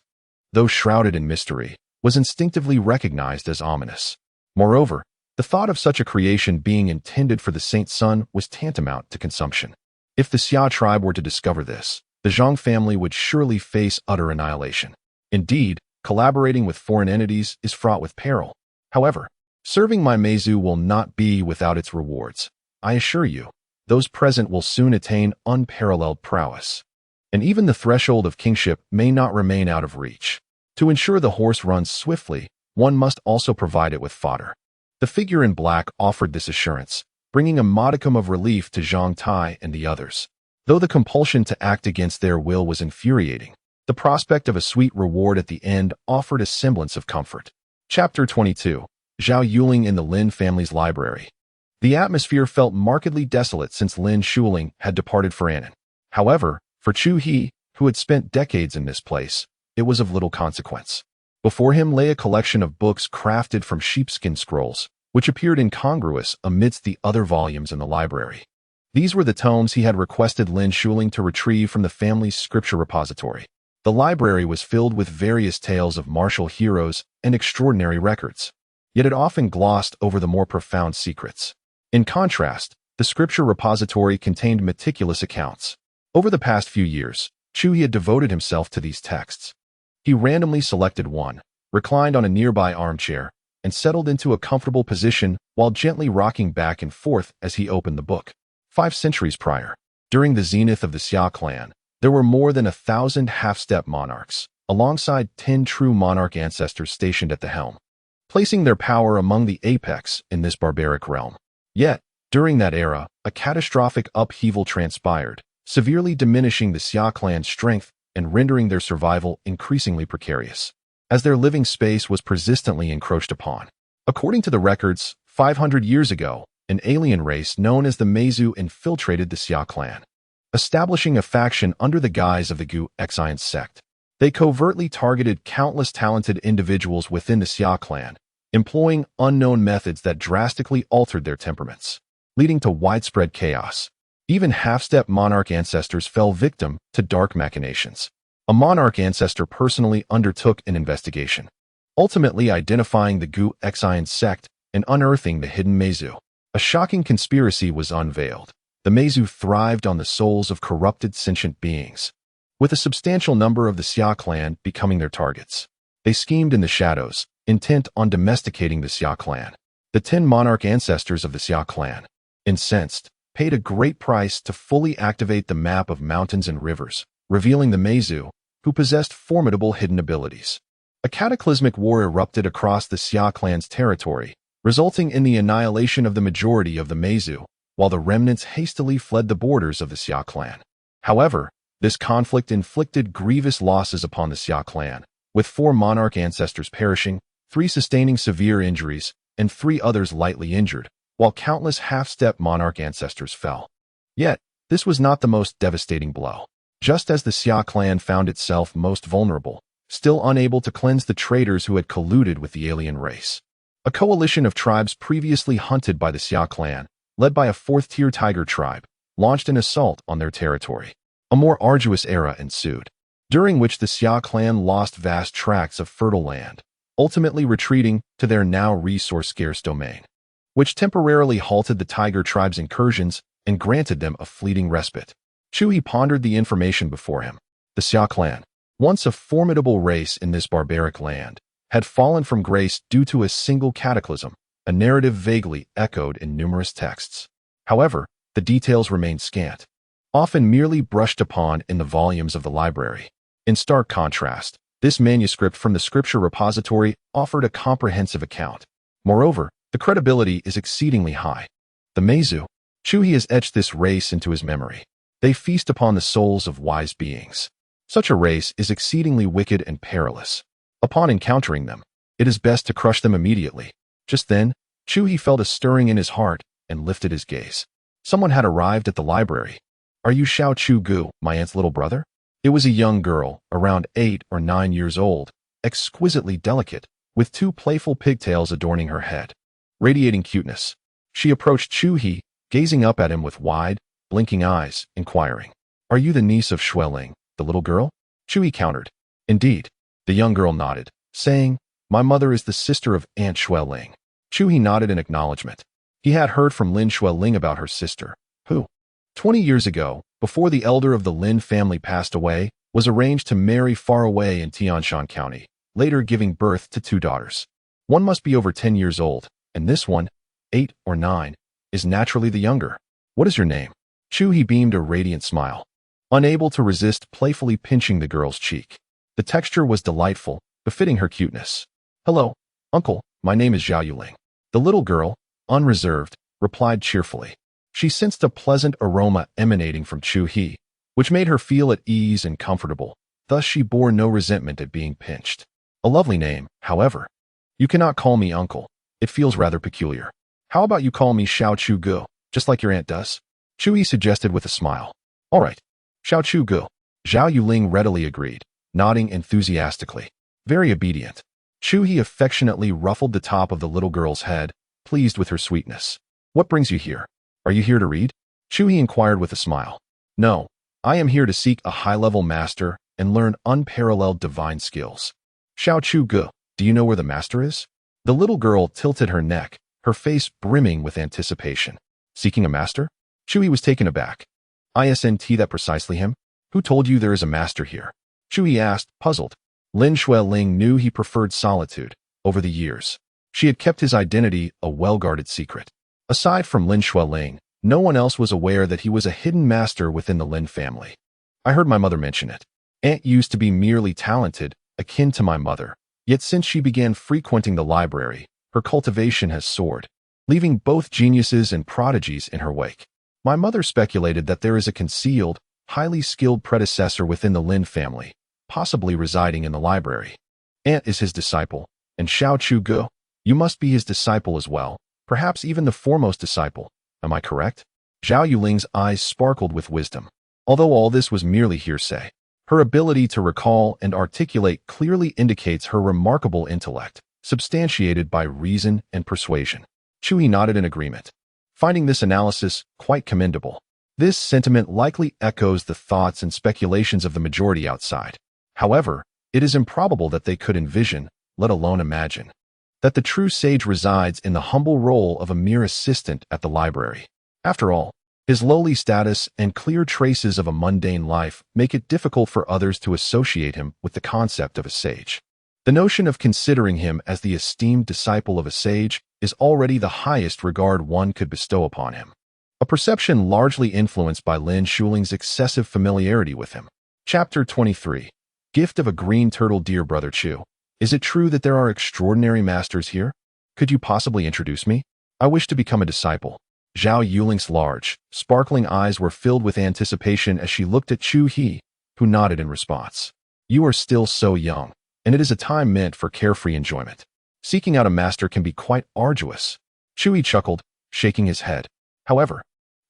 though shrouded in mystery, was instinctively recognized as ominous. Moreover, the thought of such a creation being intended for the Saint Son was tantamount to consumption. If the Xia tribe were to discover this, the Zhang family would surely face utter annihilation. Indeed, collaborating with foreign entities is fraught with peril. However, serving my Meizu will not be without its rewards. I assure you, those present will soon attain unparalleled prowess. And even the threshold of kingship may not remain out of reach. To ensure the horse runs swiftly, one must also provide it with fodder. The figure in black offered this assurance, bringing a modicum of relief to Zhang Tai and the others. Though the compulsion to act against their will was infuriating, the prospect of a sweet reward at the end offered a semblance of comfort. Chapter 22. Zhao Yuling in the Lin family's library. The atmosphere felt markedly desolate since Lin Shuling had departed for Annan. However, for Chu He, who had spent decades in this place, it was of little consequence. Before him lay a collection of books crafted from sheepskin scrolls, which appeared incongruous amidst the other volumes in the library. These were the tomes he had requested Lin Shuling to retrieve from the family's scripture repository. The library was filled with various tales of martial heroes and extraordinary records, yet it often glossed over the more profound secrets. In contrast, the scripture repository contained meticulous accounts. Over the past few years, Chu He had devoted himself to these texts. He randomly selected one, reclined on a nearby armchair, and settled into a comfortable position while gently rocking back and forth as he opened the book. 5 centuries prior, during the zenith of the Xia Clan, there were more than 1,000 half-step monarchs, alongside 10 true monarch ancestors stationed at the helm, placing their power among the apex in this barbaric realm. Yet, during that era, a catastrophic upheaval transpired, severely diminishing the Xia Clan's strength and rendering their survival increasingly precarious, as their living space was persistently encroached upon. According to the records, 500 years ago, an alien race known as the Meizu infiltrated the Xia Clan, establishing a faction under the guise of the Gu-Xian sect. They covertly targeted countless talented individuals within the Xia Clan, employing unknown methods that drastically altered their temperaments, leading to widespread chaos. Even half-step monarch ancestors fell victim to dark machinations. A monarch ancestor personally undertook an investigation, ultimately identifying the Gu-Xian sect and unearthing the hidden Meizu. A shocking conspiracy was unveiled. The Meizu thrived on the souls of corrupted sentient beings, with a substantial number of the Xia Clan becoming their targets. They schemed in the shadows, intent on domesticating the Xia Clan. The 10 monarch ancestors of the Xia Clan, incensed, paid a great price to fully activate the map of mountains and rivers, revealing the Meizu, who possessed formidable hidden abilities. A cataclysmic war erupted across the Xia Clan's territory, resulting in the annihilation of the majority of the Meizu, while the remnants hastily fled the borders of the Xia Clan. However, this conflict inflicted grievous losses upon the Xia Clan, with 4 monarch ancestors perishing, 3 sustaining severe injuries, and 3 others lightly injured, while countless half-step monarch ancestors fell. Yet, this was not the most devastating blow. Just as the Xia Clan found itself most vulnerable, still unable to cleanse the traitors who had colluded with the alien race, a coalition of tribes previously hunted by the Xia Clan, led by a 4th-tier tiger tribe, launched an assault on their territory. A more arduous era ensued, during which the Xia Clan lost vast tracts of fertile land, ultimately retreating to their now resource-scarce domain, which temporarily halted the tiger tribe's incursions and granted them a fleeting respite. Chu He pondered the information before him. The Xia Clan, once a formidable race in this barbaric land, had fallen from grace due to a single cataclysm, a narrative vaguely echoed in numerous texts. However, the details remained scant, often merely brushed upon in the volumes of the library. In stark contrast, this manuscript from the Scripture Repository offered a comprehensive account. Moreover, the credibility is exceedingly high. The Meizu, Chu He has etched this race into his memory. They feast upon the souls of wise beings. Such a race is exceedingly wicked and perilous. Upon encountering them, it is best to crush them immediately. Just then, Chu He felt a stirring in his heart and lifted his gaze. Someone had arrived at the library. "Are you Xiao Chu Gu, my aunt's little brother?" It was a young girl, around 8 or 9 years old, exquisitely delicate, with 2 playful pigtails adorning her head, radiating cuteness. She approached Chu He, gazing up at him with wide, blinking eyes, inquiring, "Are you the niece of Xueling, the little girl?" Chu He countered. "Indeed." The young girl nodded, saying, "My mother is the sister of Aunt Xueling." Chu He nodded in acknowledgement. He had heard from Lin Xueling about her sister, who, 20 years ago, before the elder of the Lin family passed away, was arranged to marry far away in Tianshan County, later giving birth to 2 daughters. One must be over 10 years old, and this one, 8 or 9, is naturally the younger. "What is your name?" Chu He beamed a radiant smile, unable to resist playfully pinching the girl's cheek. The texture was delightful, befitting her cuteness. "Hello, uncle, my name is Zhao Yuling." The little girl, unreserved, replied cheerfully. She sensed a pleasant aroma emanating from Chu He, which made her feel at ease and comfortable. Thus she bore no resentment at being pinched. "A lovely name, however. You cannot call me uncle. It feels rather peculiar. How about you call me Xiao Chu Gu, just like your aunt does?" Chu He suggested with a smile. "All right, Xiao Chu Gu." Zhao Yuling readily agreed, nodding enthusiastically. Very obedient, Chu He affectionately ruffled the top of the little girl's head, pleased with her sweetness. "What brings you here? Are you here to read?" Chu He inquired with a smile. "No, I am here to seek a high-level master and learn unparalleled divine skills." "Xiao Chu Gu, do you know where the master is?" The little girl tilted her neck, her face brimming with anticipation. "Seeking a master?" Chu He was taken aback. "Isn't that precisely him? Who told you there is a master here?" Chu He asked, puzzled. Lin Xueling knew he preferred solitude. Over the years, she had kept his identity a well-guarded secret. Aside from Lin Xueling, no one else was aware that he was a hidden master within the Lin family. "I heard my mother mention it. Aunt used to be merely talented, akin to my mother. Yet since she began frequenting the library, her cultivation has soared, leaving both geniuses and prodigies in her wake. My mother speculated that there is a concealed, highly skilled predecessor within the Lin family, possibly residing in the library. Ant is his disciple, and Xiao Chu Ge, you must be his disciple as well, perhaps even the foremost disciple. Am I correct? Zhao Yuling's eyes sparkled with wisdom. Although all this was merely hearsay, her ability to recall and articulate clearly indicates her remarkable intellect, substantiated by reason and persuasion. Chu He nodded in agreement, finding this analysis quite commendable. This sentiment likely echoes the thoughts and speculations of the majority outside. However, it is improbable that they could envision, let alone imagine, that the true sage resides in the humble role of a mere assistant at the library. After all, his lowly status and clear traces of a mundane life make it difficult for others to associate him with the concept of a sage. The notion of considering him as the esteemed disciple of a sage is already the highest regard one could bestow upon him, a perception largely influenced by Lin Shuling's excessive familiarity with him. Chapter 23. Gift of a Green Turtle. Dear Brother Chu, is it true that there are extraordinary masters here? Could you possibly introduce me? I wish to become a disciple. Zhao Yuling's large, sparkling eyes were filled with anticipation as she looked at Chu He, who nodded in response. You are still so young, and it is a time meant for carefree enjoyment. Seeking out a master can be quite arduous. Chu He chuckled, shaking his head. However,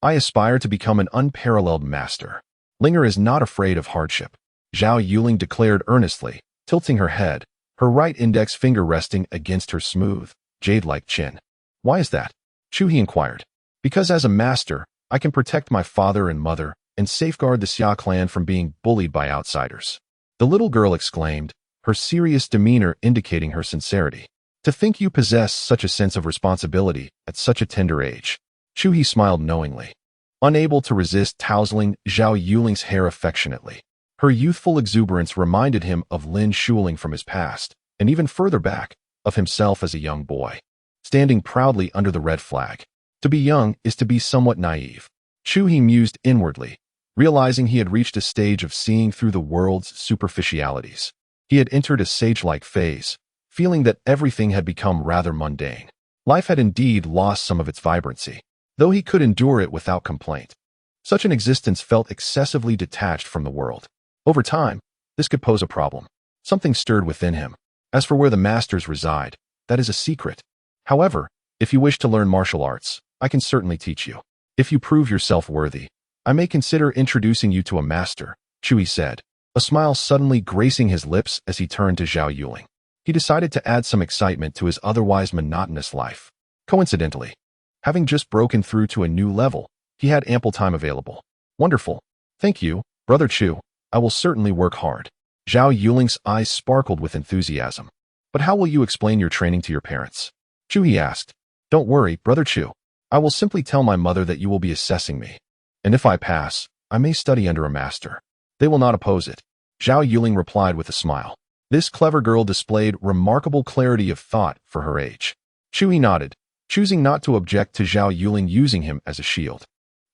I aspire to become an unparalleled master. Linger is not afraid of hardship, Zhao Yuling declared earnestly, tilting her head, her right index finger resting against her smooth, jade-like chin. Why is that? Chu He inquired. Because as a master, I can protect my father and mother and safeguard the Xia Clan from being bullied by outsiders. The little girl exclaimed, her serious demeanor indicating her sincerity. To think you possess such a sense of responsibility at such a tender age. Chu He smiled knowingly, unable to resist tousling Zhao Yuling's hair affectionately. Her youthful exuberance reminded him of Lin Shuling from his past, and even further back, of himself as a young boy, standing proudly under the red flag. To be young is to be somewhat naive. Chu He mused inwardly, realizing he had reached a stage of seeing through the world's superficialities. He had entered a sage-like phase, feeling that everything had become rather mundane. Life had indeed lost some of its vibrancy, though he could endure it without complaint. Such an existence felt excessively detached from the world. Over time, this could pose a problem. Something stirred within him. As for where the masters reside, that is a secret. However, if you wish to learn martial arts, I can certainly teach you. If you prove yourself worthy, I may consider introducing you to a master, Chu He said, a smile suddenly gracing his lips as he turned to Zhao Yuling. He decided to add some excitement to his otherwise monotonous life. Coincidentally, having just broken through to a new level, he had ample time available. Wonderful. Thank you, Brother Chu. I will certainly work hard. Zhao Yuling's eyes sparkled with enthusiasm. But how will you explain your training to your parents? Chu He asked. Don't worry, Brother Chu. I will simply tell my mother that you will be assessing me. And if I pass, I may study under a master. They will not oppose it. Zhao Yuling replied with a smile. This clever girl displayed remarkable clarity of thought for her age. Chu He nodded, choosing not to object to Zhao Yuling using him as a shield.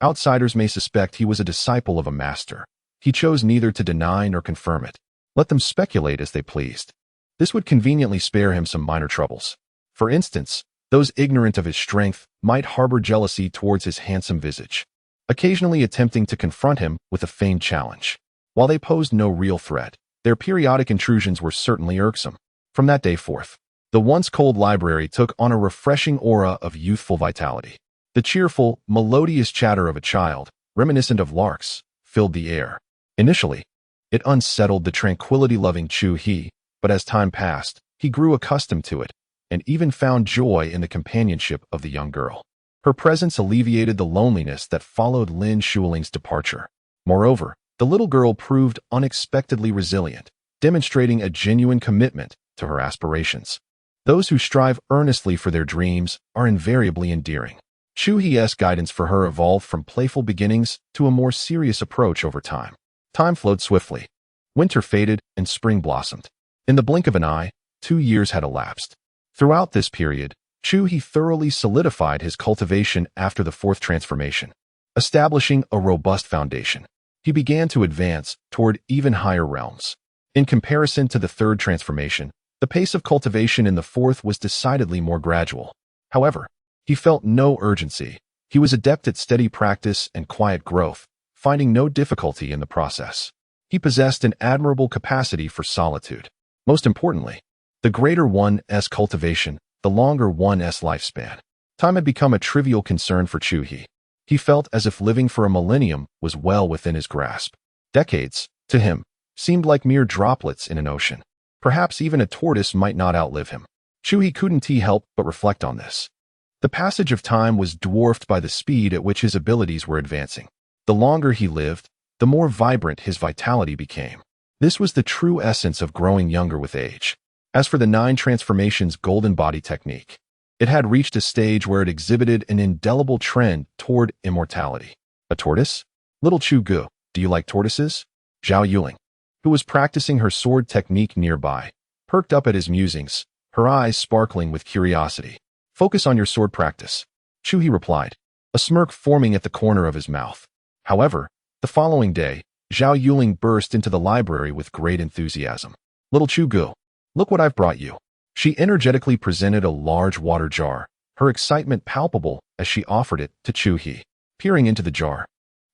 Outsiders may suspect he was a disciple of a master. He chose neither to deny nor confirm it. Let them speculate as they pleased. This would conveniently spare him some minor troubles. For instance, those ignorant of his strength might harbor jealousy towards his handsome visage, occasionally attempting to confront him with a feigned challenge. While they posed no real threat, their periodic intrusions were certainly irksome. From that day forth, the once cold library took on a refreshing aura of youthful vitality. The cheerful, melodious chatter of a child, reminiscent of larks, filled the air. Initially, it unsettled the tranquility-loving Chu He, but as time passed, he grew accustomed to it, and even found joy in the companionship of the young girl. Her presence alleviated the loneliness that followed Lin Shuling's departure. Moreover, the little girl proved unexpectedly resilient, demonstrating a genuine commitment to her aspirations. Those who strive earnestly for their dreams are invariably endearing. Chu He's guidance for her evolved from playful beginnings to a more serious approach over time. Time flowed swiftly. Winter faded and spring blossomed. In the blink of an eye, 2 years had elapsed. Throughout this period, Chu He thoroughly solidified his cultivation after the fourth transformation, establishing a robust foundation. He began to advance toward even higher realms. In comparison to the third transformation, the pace of cultivation in the fourth was decidedly more gradual. However, he felt no urgency. He was adept at steady practice and quiet growth, finding no difficulty in the process. He possessed an admirable capacity for solitude. Most importantly, the greater one's cultivation, the longer one's lifespan. Time had become a trivial concern for Chu He. He felt as if living for a millennium was well within his grasp. Decades, to him, seemed like mere droplets in an ocean. Perhaps even a tortoise might not outlive him. Chu He couldn't help but reflect on this. The passage of time was dwarfed by the speed at which his abilities were advancing. The longer he lived, the more vibrant his vitality became. This was the true essence of growing younger with age. As for the 9 transformations golden body technique, it had reached a stage where it exhibited an indelible trend toward immortality. A tortoise? Little Chu Gu, do you like tortoises? Zhao Yuling, who was practicing her sword technique nearby, perked up at his musings, her eyes sparkling with curiosity. Focus on your sword practice, Chu He replied, a smirk forming at the corner of his mouth. However, the following day, Zhao Yuling burst into the library with great enthusiasm. Little Chu Gu, look what I've brought you. She energetically presented a large water jar, her excitement palpable as she offered it to Chu He. Peering into the jar,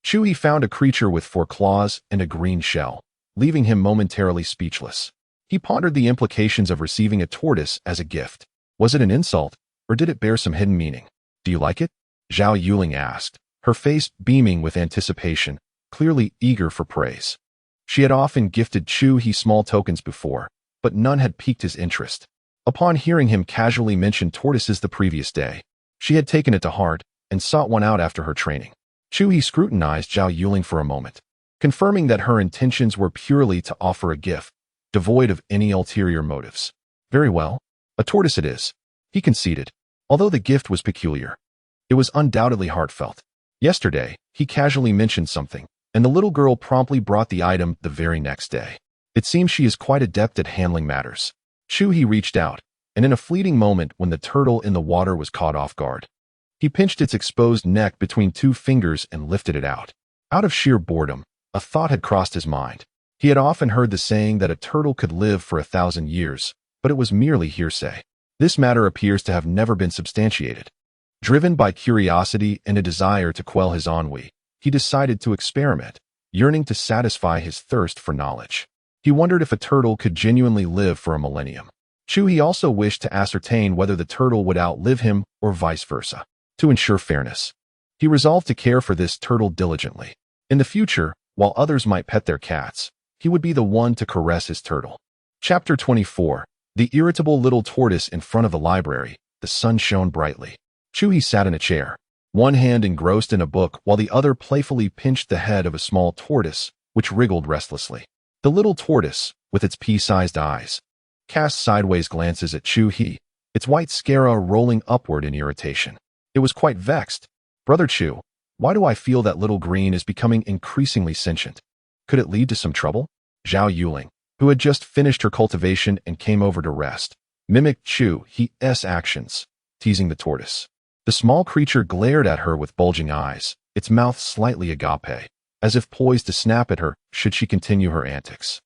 Chu He found a creature with 4 claws and a green shell, leaving him momentarily speechless. He pondered the implications of receiving a tortoise as a gift. Was it an insult, or did it bear some hidden meaning? Do you like it? Zhao Yuling asked, her face beaming with anticipation, clearly eager for praise. She had often gifted Chu He small tokens before, but none had piqued his interest. Upon hearing him casually mention tortoises the previous day, she had taken it to heart and sought one out after her training. Chu He scrutinized Zhao Yuling for a moment, confirming that her intentions were purely to offer a gift, devoid of any ulterior motives. Very well, a tortoise it is, he conceded, although the gift was peculiar. It was undoubtedly heartfelt. Yesterday, he casually mentioned something, and the little girl promptly brought the item the very next day. It seems she is quite adept at handling matters. Chu He reached out, and in a fleeting moment when the turtle in the water was caught off guard, he pinched its exposed neck between 2 fingers and lifted it out. Out of sheer boredom, a thought had crossed his mind. He had often heard the saying that a turtle could live for 1,000 years, but it was merely hearsay. This matter appears to have never been substantiated. Driven by curiosity and a desire to quell his ennui, he decided to experiment, yearning to satisfy his thirst for knowledge. He wondered if a turtle could genuinely live for a millennium. Chu He also wished to ascertain whether the turtle would outlive him or vice versa. To ensure fairness, he resolved to care for this turtle diligently. In the future, while others might pet their cats, he would be the one to caress his turtle. Chapter 24. The irritable little tortoise in front of the library. The sun shone brightly. Chu He sat in a chair, one hand engrossed in a book while the other playfully pinched the head of a small tortoise, which wriggled restlessly. The little tortoise, with its pea-sized eyes, cast sideways glances at Chu He, its white scara rolling upward in irritation. It was quite vexed. Brother Chu, why do I feel that little green is becoming increasingly sentient? Could it lead to some trouble? Zhao Yuling, who had just finished her cultivation and came over to rest, mimicked Chu He's actions, teasing the tortoise. The small creature glared at her with bulging eyes, its mouth slightly agape, as if poised to snap at her should she continue her antics.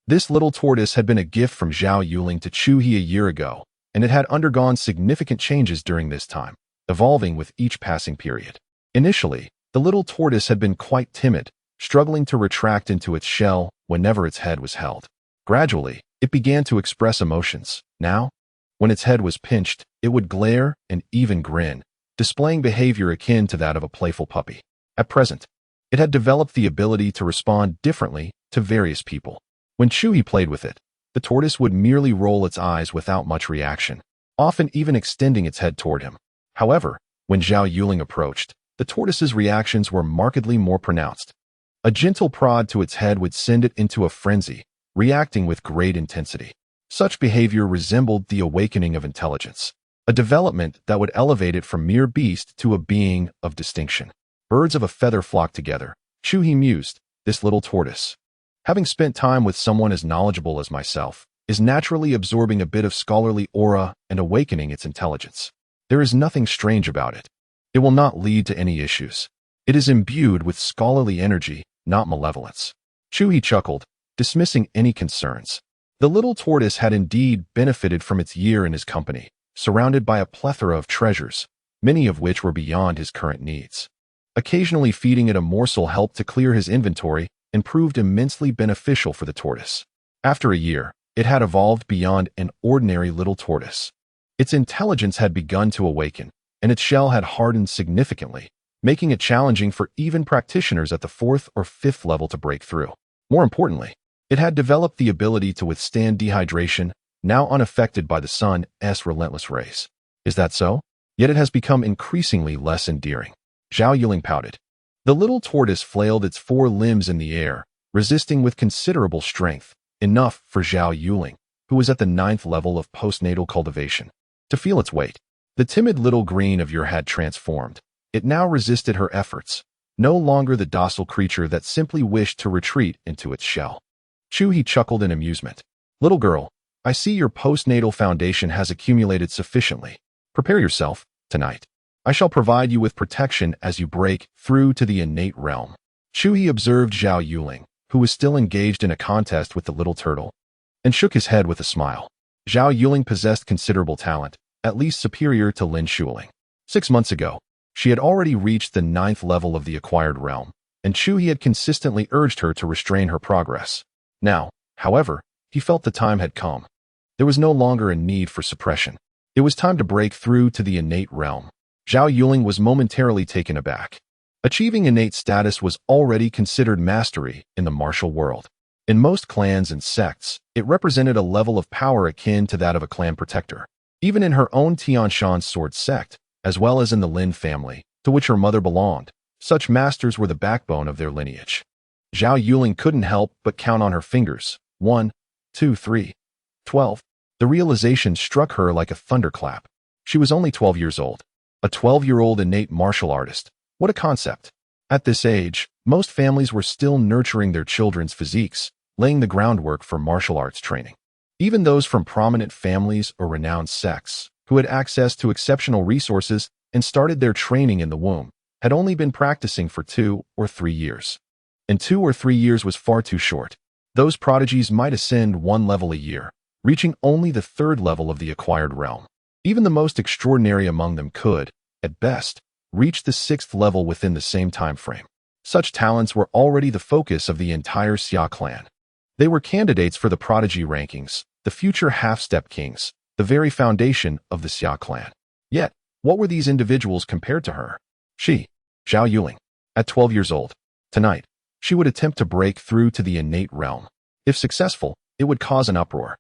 This little tortoise had been a gift from Zhao Yuling to Chu He a year ago, and it had undergone significant changes during this time, evolving with each passing period. Initially, the little tortoise had been quite timid, struggling to retract into its shell whenever its head was held. Gradually, it began to express emotions. Now, when its head was pinched, it would glare and even grin, displaying behavior akin to that of a playful puppy. At present, it had developed the ability to respond differently to various people. When Chu He played with it, the tortoise would merely roll its eyes without much reaction, often even extending its head toward him. However, when Zhao Yuling approached, the tortoise's reactions were markedly more pronounced. A gentle prod to its head would send it into a frenzy, reacting with great intensity. Such behavior resembled the awakening of intelligence, a development that would elevate it from mere beast to a being of distinction. Birds of a feather flock together, Chu He mused, this little tortoise, having spent time with someone as knowledgeable as myself, is naturally absorbing a bit of scholarly aura and awakening its intelligence. There is nothing strange about it. It will not lead to any issues. It is imbued with scholarly energy, not malevolence. Chu He chuckled, dismissing any concerns. The little tortoise had indeed benefited from its year in his company, surrounded by a plethora of treasures, many of which were beyond his current needs. Occasionally feeding it a morsel helped to clear his inventory and proved immensely beneficial for the tortoise. After a year, it had evolved beyond an ordinary little tortoise. Its intelligence had begun to awaken, and its shell had hardened significantly, making it challenging for even practitioners at the 4th or 5th level to break through. More importantly, it had developed the ability to withstand dehydration, now unaffected by the sun's relentless rays. Is that so? Yet it has become increasingly less endearing. Zhao Yuling pouted. The little tortoise flailed its 4 limbs in the air, resisting with considerable strength, enough for Zhao Yuling, who was at the 9th level of postnatal cultivation, to feel its weight. The timid little green of your had transformed. It now resisted her efforts, no longer the docile creature that simply wished to retreat into its shell. Chu He chuckled in amusement. Little girl, I see your postnatal foundation has accumulated sufficiently. Prepare yourself, tonight. I shall provide you with protection as you break through to the innate realm. Chu He observed Zhao Yuling, who was still engaged in a contest with the little turtle, and shook his head with a smile. Zhao Yuling possessed considerable talent, at least superior to Lin Shuling. 6 months ago, she had already reached the 9th level of the acquired realm, and Chu He had consistently urged her to restrain her progress. Now, however, he felt the time had come. There was no longer a need for suppression. It was time to break through to the innate realm. Zhao Yuling was momentarily taken aback. Achieving innate status was already considered mastery in the martial world. In most clans and sects, it represented a level of power akin to that of a clan protector. Even in her own Tianshan sword sect, as well as in the Lin family, to which her mother belonged, such masters were the backbone of their lineage. Zhao Yuling couldn't help but count on her fingers. 1, 2, 3, 12. The realization struck her like a thunderclap. She was only 12 years old. A 12-year-old innate martial artist. What a concept. At this age, most families were still nurturing their children's physiques, laying the groundwork for martial arts training. Even those from prominent families or renowned sects, who had access to exceptional resources and started their training in the womb, had only been practicing for 2 or 3 years. And 2 or 3 years was far too short. Those prodigies might ascend 1 level a year, reaching only the 3rd level of the acquired realm. Even the most extraordinary among them could, at best, reach the 6th level within the same time frame. Such talents were already the focus of the entire Xia Clan. They were candidates for the prodigy rankings, the future half-step kings, the very foundation of the Xia Clan. Yet, what were these individuals compared to her? She, Zhao Yuling, at 12 years old. Tonight, she would attempt to break through to the innate realm. If successful, it would cause an uproar.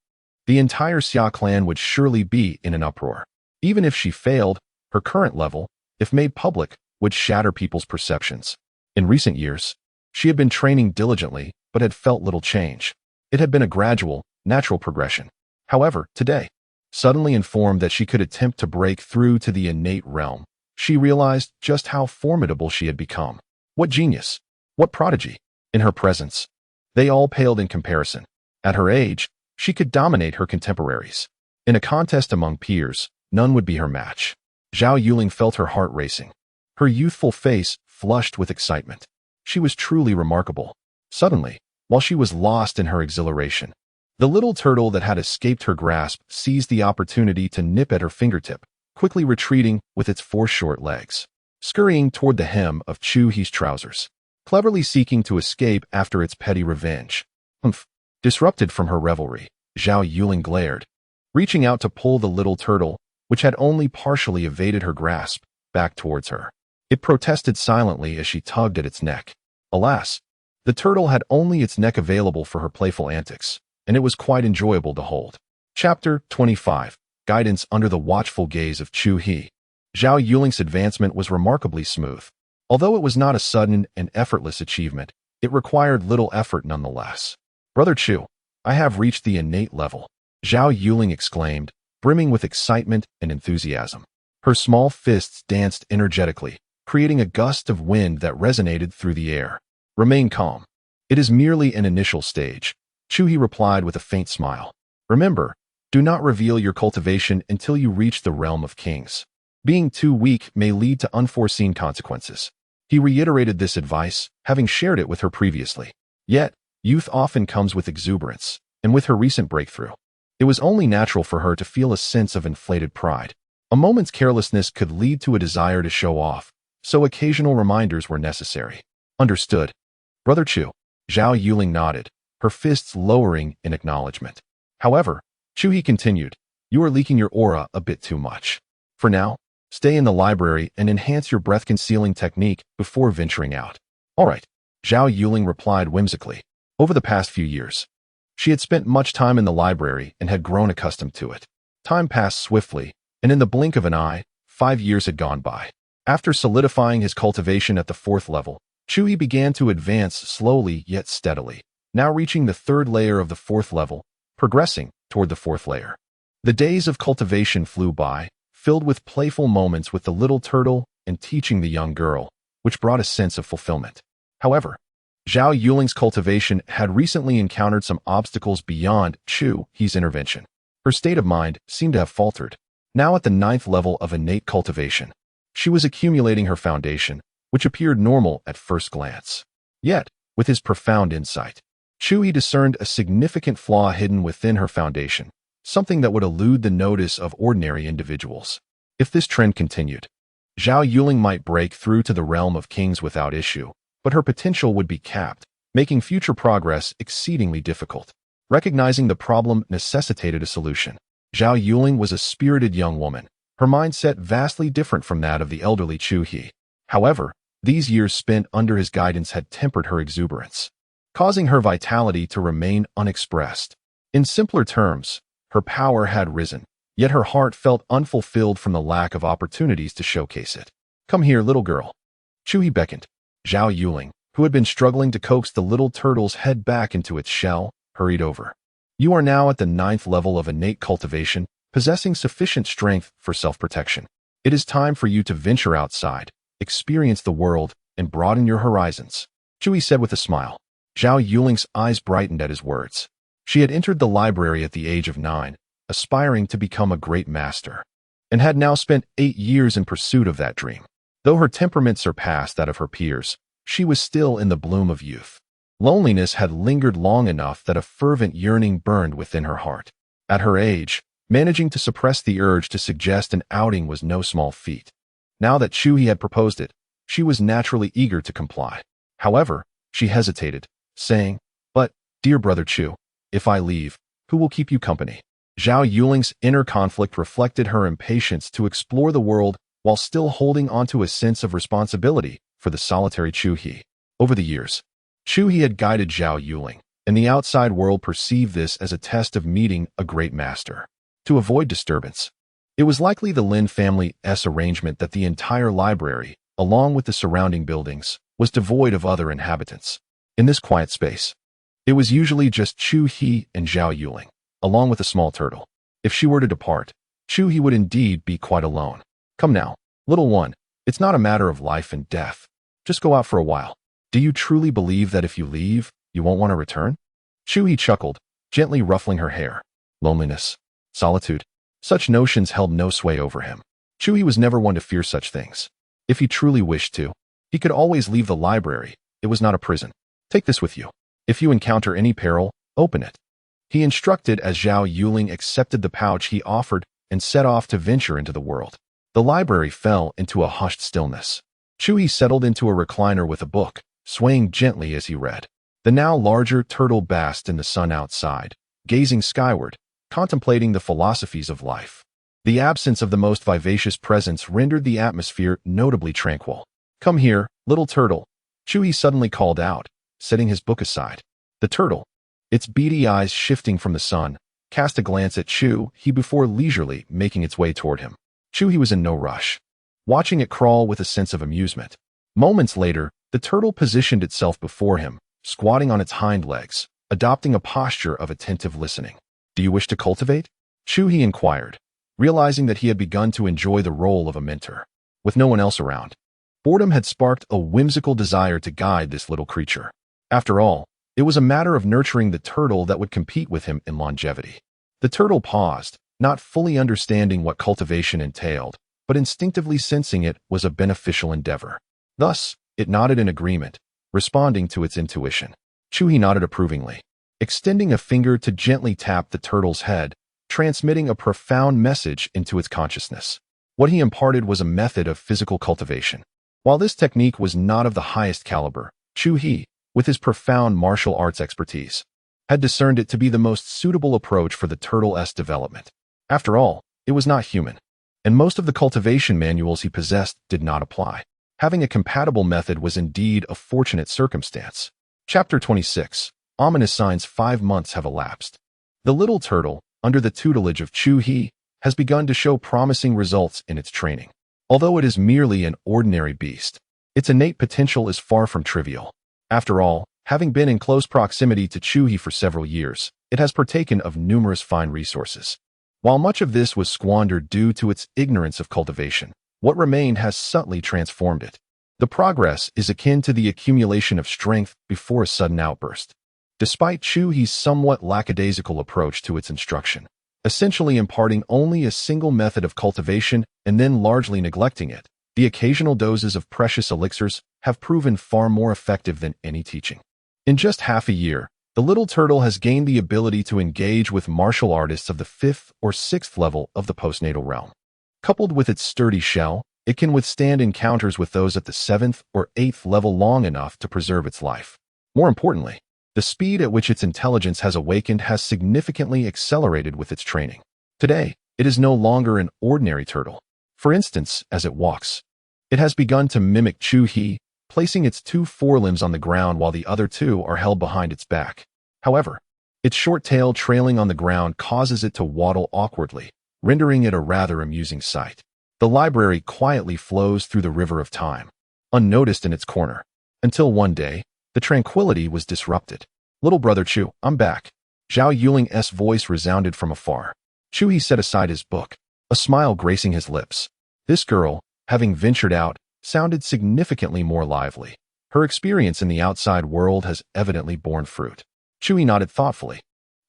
The entire Xia Clan would surely be in an uproar. Even if she failed, her current level, if made public, would shatter people's perceptions. In recent years, she had been training diligently, but had felt little change. It had been a gradual, natural progression. However, today, suddenly informed that she could attempt to break through to the innate realm, she realized just how formidable she had become. What genius! What prodigy! In her presence, they all paled in comparison. At her age, she could dominate her contemporaries. In a contest among peers, none would be her match. Zhao Yuling felt her heart racing. Her youthful face flushed with excitement. She was truly remarkable. Suddenly, while she was lost in her exhilaration, the little turtle that had escaped her grasp seized the opportunity to nip at her fingertip, quickly retreating with its 4 short legs, scurrying toward the hem of Chu He's trousers, cleverly seeking to escape after its petty revenge. Humph! Disrupted from her revelry, Zhao Yuling glared, reaching out to pull the little turtle, which had only partially evaded her grasp, back towards her. It protested silently as she tugged at its neck. Alas, the turtle had only its neck available for her playful antics, and it was quite enjoyable to hold. Chapter 25. Guidance under the watchful gaze of Chu He. Zhao Yuling's advancement was remarkably smooth. Although it was not a sudden and effortless achievement, it required little effort nonetheless. Brother Chu, I have reached the innate level, Zhao Yuling exclaimed, brimming with excitement and enthusiasm. Her small fists danced energetically, creating a gust of wind that resonated through the air. Remain calm. It is merely an initial stage, Chu He replied with a faint smile. Remember, do not reveal your cultivation until you reach the realm of kings. Being too weak may lead to unforeseen consequences. He reiterated this advice, having shared it with her previously. Yet, youth often comes with exuberance, and with her recent breakthrough, it was only natural for her to feel a sense of inflated pride. A moment's carelessness could lead to a desire to show off, so occasional reminders were necessary. Understood. Brother Chu. Zhao Yuling nodded, her fists lowering in acknowledgement. However, Chu He continued, you are leaking your aura a bit too much. For now, stay in the library and enhance your breath-concealing technique before venturing out. All right, Zhao Yuling replied whimsically. Over the past few years, she had spent much time in the library and had grown accustomed to it. Time passed swiftly, and in the blink of an eye, 5 years had gone by. After solidifying his cultivation at the 4th level, Chu He began to advance slowly yet steadily, now reaching the 3rd layer of the 4th level, progressing toward the 4th layer. The days of cultivation flew by, filled with playful moments with the little turtle and teaching the young girl, which brought a sense of fulfillment. However, Zhao Yuling's cultivation had recently encountered some obstacles beyond Chu He's intervention. Her state of mind seemed to have faltered. Now at the 9th level of innate cultivation, she was accumulating her foundation, which appeared normal at first glance. Yet, with his profound insight, Chu He discerned a significant flaw hidden within her foundation, something that would elude the notice of ordinary individuals. If this trend continued, Zhao Yuling might break through to the realm of kings without issue, but her potential would be capped, making future progress exceedingly difficult. Recognizing the problem necessitated a solution. Zhao Yuling was a spirited young woman, her mindset vastly different from that of the elderly Chu He. However, these years spent under his guidance had tempered her exuberance, causing her vitality to remain unexpressed. In simpler terms, her power had risen, yet her heart felt unfulfilled from the lack of opportunities to showcase it. Come here, little girl. Chu He beckoned. Zhao Yuling, who had been struggling to coax the little turtle's head back into its shell, hurried over. You are now at the 9th level of innate cultivation, possessing sufficient strength for self-protection. It is time for you to venture outside, experience the world, and broaden your horizons, Chu He said with a smile. Zhao Yuling's eyes brightened at his words. She had entered the library at the age of 9, aspiring to become a great master, and had now spent 8 years in pursuit of that dream. Though her temperament surpassed that of her peers, she was still in the bloom of youth. Loneliness had lingered long enough that a fervent yearning burned within her heart. At her age, managing to suppress the urge to suggest an outing was no small feat. Now that Chu He had proposed it, she was naturally eager to comply. However, she hesitated, saying, But, dear brother Chu, if I leave, who will keep you company? Zhao Yuling's inner conflict reflected her impatience to explore the world while still holding onto a sense of responsibility for the solitary Chu He. Over the years, Chu He had guided Zhao Yuling, and the outside world perceived this as a test of meeting a great master. To avoid disturbance, it was likely the Lin family's arrangement that the entire library, along with the surrounding buildings, was devoid of other inhabitants. In this quiet space, it was usually just Chu He and Zhao Yuling, along with a small turtle. If she were to depart, Chu He would indeed be quite alone. Come now, little one, it's not a matter of life and death. Just go out for a while. Do you truly believe that if you leave, you won't want to return? Chu He chuckled, gently ruffling her hair. Loneliness, solitude, such notions held no sway over him. Chu He was never one to fear such things. If he truly wished to, he could always leave the library. It was not a prison. Take this with you. If you encounter any peril, open it. He instructed as Zhao Yuling accepted the pouch he offered and set off to venture into the world. The library fell into a hushed stillness. Chu He settled into a recliner with a book, swaying gently as he read. The now larger turtle basked in the sun outside, gazing skyward, contemplating the philosophies of life. The absence of the most vivacious presence rendered the atmosphere notably tranquil. Come here, little turtle, Chu He suddenly called out, setting his book aside. The turtle, its beady eyes shifting from the sun, cast a glance at Chu He before leisurely making its way toward him. Chu He was in no rush, watching it crawl with a sense of amusement. Moments later, the turtle positioned itself before him, squatting on its hind legs, adopting a posture of attentive listening. Do you wish to cultivate? Chu He inquired, realizing that he had begun to enjoy the role of a mentor. With no one else around, boredom had sparked a whimsical desire to guide this little creature. After all, it was a matter of nurturing the turtle that would compete with him in longevity. The turtle paused, not fully understanding what cultivation entailed, but instinctively sensing it was a beneficial endeavor. Thus, it nodded in agreement, responding to its intuition. Chu He nodded approvingly, extending a finger to gently tap the turtle's head, transmitting a profound message into its consciousness. What he imparted was a method of physical cultivation. While this technique was not of the highest caliber, Chu He, with his profound martial arts expertise, had discerned it to be the most suitable approach for the turtle's development. After all, it was not human, and most of the cultivation manuals he possessed did not apply. Having a compatible method was indeed a fortunate circumstance. Chapter 26. Ominous signs. 5 months have elapsed. The little turtle, under the tutelage of Chu He, has begun to show promising results in its training. Although it is merely an ordinary beast, its innate potential is far from trivial. After all, having been in close proximity to Chu He for several years, it has partaken of numerous fine resources. While much of this was squandered due to its ignorance of cultivation, what remained has subtly transformed it. The progress is akin to the accumulation of strength before a sudden outburst. Despite Chu He's somewhat lackadaisical approach to its instruction, essentially imparting only a single method of cultivation and then largely neglecting it, the occasional doses of precious elixirs have proven far more effective than any teaching. In just half a year, the little turtle has gained the ability to engage with martial artists of the 5th or 6th level of the postnatal realm. Coupled with its sturdy shell, it can withstand encounters with those at the 7th or 8th level long enough to preserve its life. More importantly, the speed at which its intelligence has awakened has significantly accelerated with its training. Today, it is no longer an ordinary turtle. For instance, as it walks, it has begun to mimic Chu He, placing its 2 forelimbs on the ground while the other 2 are held behind its back. However, its short tail trailing on the ground causes it to waddle awkwardly, rendering it a rather amusing sight. The library quietly flows through the river of time, unnoticed in its corner, until one day, the tranquility was disrupted. "Little brother Chu, I'm back." Zhao Yuling's voice resounded from afar. Chu He set aside his book, a smile gracing his lips. This girl, having ventured out, sounded significantly more lively. Her experience in the outside world has evidently borne fruit. Chu He nodded thoughtfully.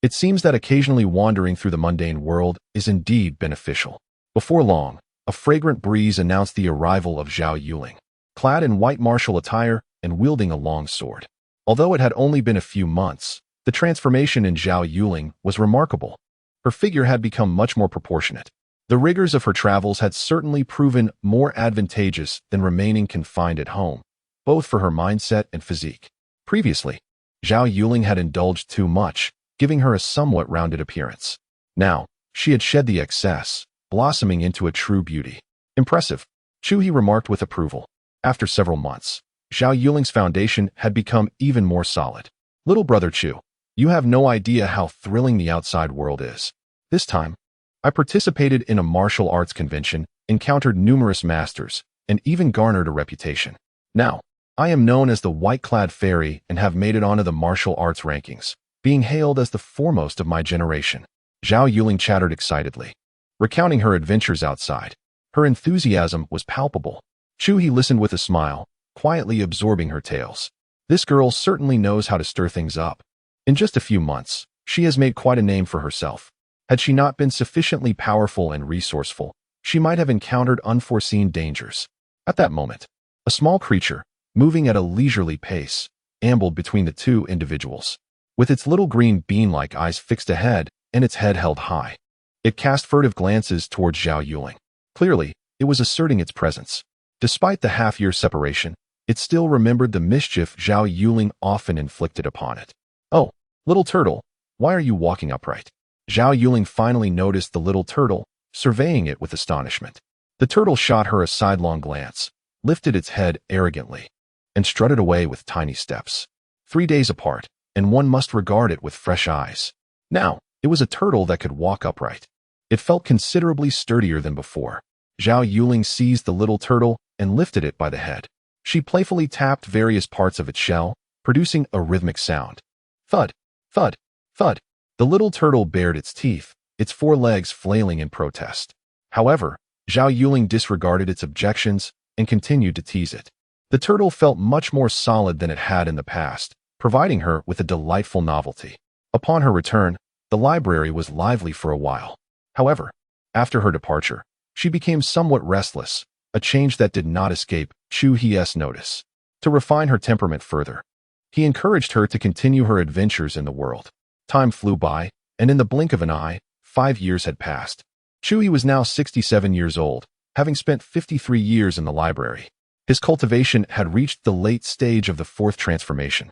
It seems that occasionally wandering through the mundane world is indeed beneficial. Before long, a fragrant breeze announced the arrival of Zhao Yuling, clad in white martial attire and wielding a long sword. Although it had only been a few months, the transformation in Zhao Yuling was remarkable. Her figure had become much more proportionate. The rigors of her travels had certainly proven more advantageous than remaining confined at home, both for her mindset and physique. Previously, Zhao Yuling had indulged too much, giving her a somewhat rounded appearance. Now, she had shed the excess, blossoming into a true beauty. "Impressive," Chu He remarked with approval. After several months, Zhao Yuling's foundation had become even more solid. "Little brother Chu, you have no idea how thrilling the outside world is. This time, I participated in a martial arts convention, encountered numerous masters, and even garnered a reputation. Now, I am known as the white-clad fairy and have made it onto the martial arts rankings, being hailed as the foremost of my generation." Zhao Yuling chattered excitedly, recounting her adventures outside. Her enthusiasm was palpable. Chu He listened with a smile, quietly absorbing her tales. This girl certainly knows how to stir things up. In just a few months, she has made quite a name for herself. Had she not been sufficiently powerful and resourceful, she might have encountered unforeseen dangers. At that moment, a small creature, moving at a leisurely pace, ambled between the 2 individuals. With its little green bean-like eyes fixed ahead and its head held high, it cast furtive glances towards Zhao Yuling. Clearly, it was asserting its presence. Despite the half-year separation, it still remembered the mischief Zhao Yuling often inflicted upon it. "Oh, little turtle, why are you walking upright?" Zhao Yuling finally noticed the little turtle, surveying it with astonishment. The turtle shot her a sidelong glance, lifted its head arrogantly, and strutted away with tiny steps. 3 days apart, and one must regard it with fresh eyes. Now, it was a turtle that could walk upright. It felt considerably sturdier than before. Zhao Yuling seized the little turtle and lifted it by the head. She playfully tapped various parts of its shell, producing a rhythmic sound. Thud, thud, thud. The little turtle bared its teeth, its 4 legs flailing in protest. However, Zhao Yuling disregarded its objections and continued to tease it. The turtle felt much more solid than it had in the past, providing her with a delightful novelty. Upon her return, the library was lively for a while. However, after her departure, she became somewhat restless, a change that did not escape Chu He's notice. To refine her temperament further, he encouraged her to continue her adventures in the world. Time flew by, and in the blink of an eye, 5 years had passed. Chu He was now 67 years old, having spent 53 years in the library. His cultivation had reached the late stage of the fourth transformation,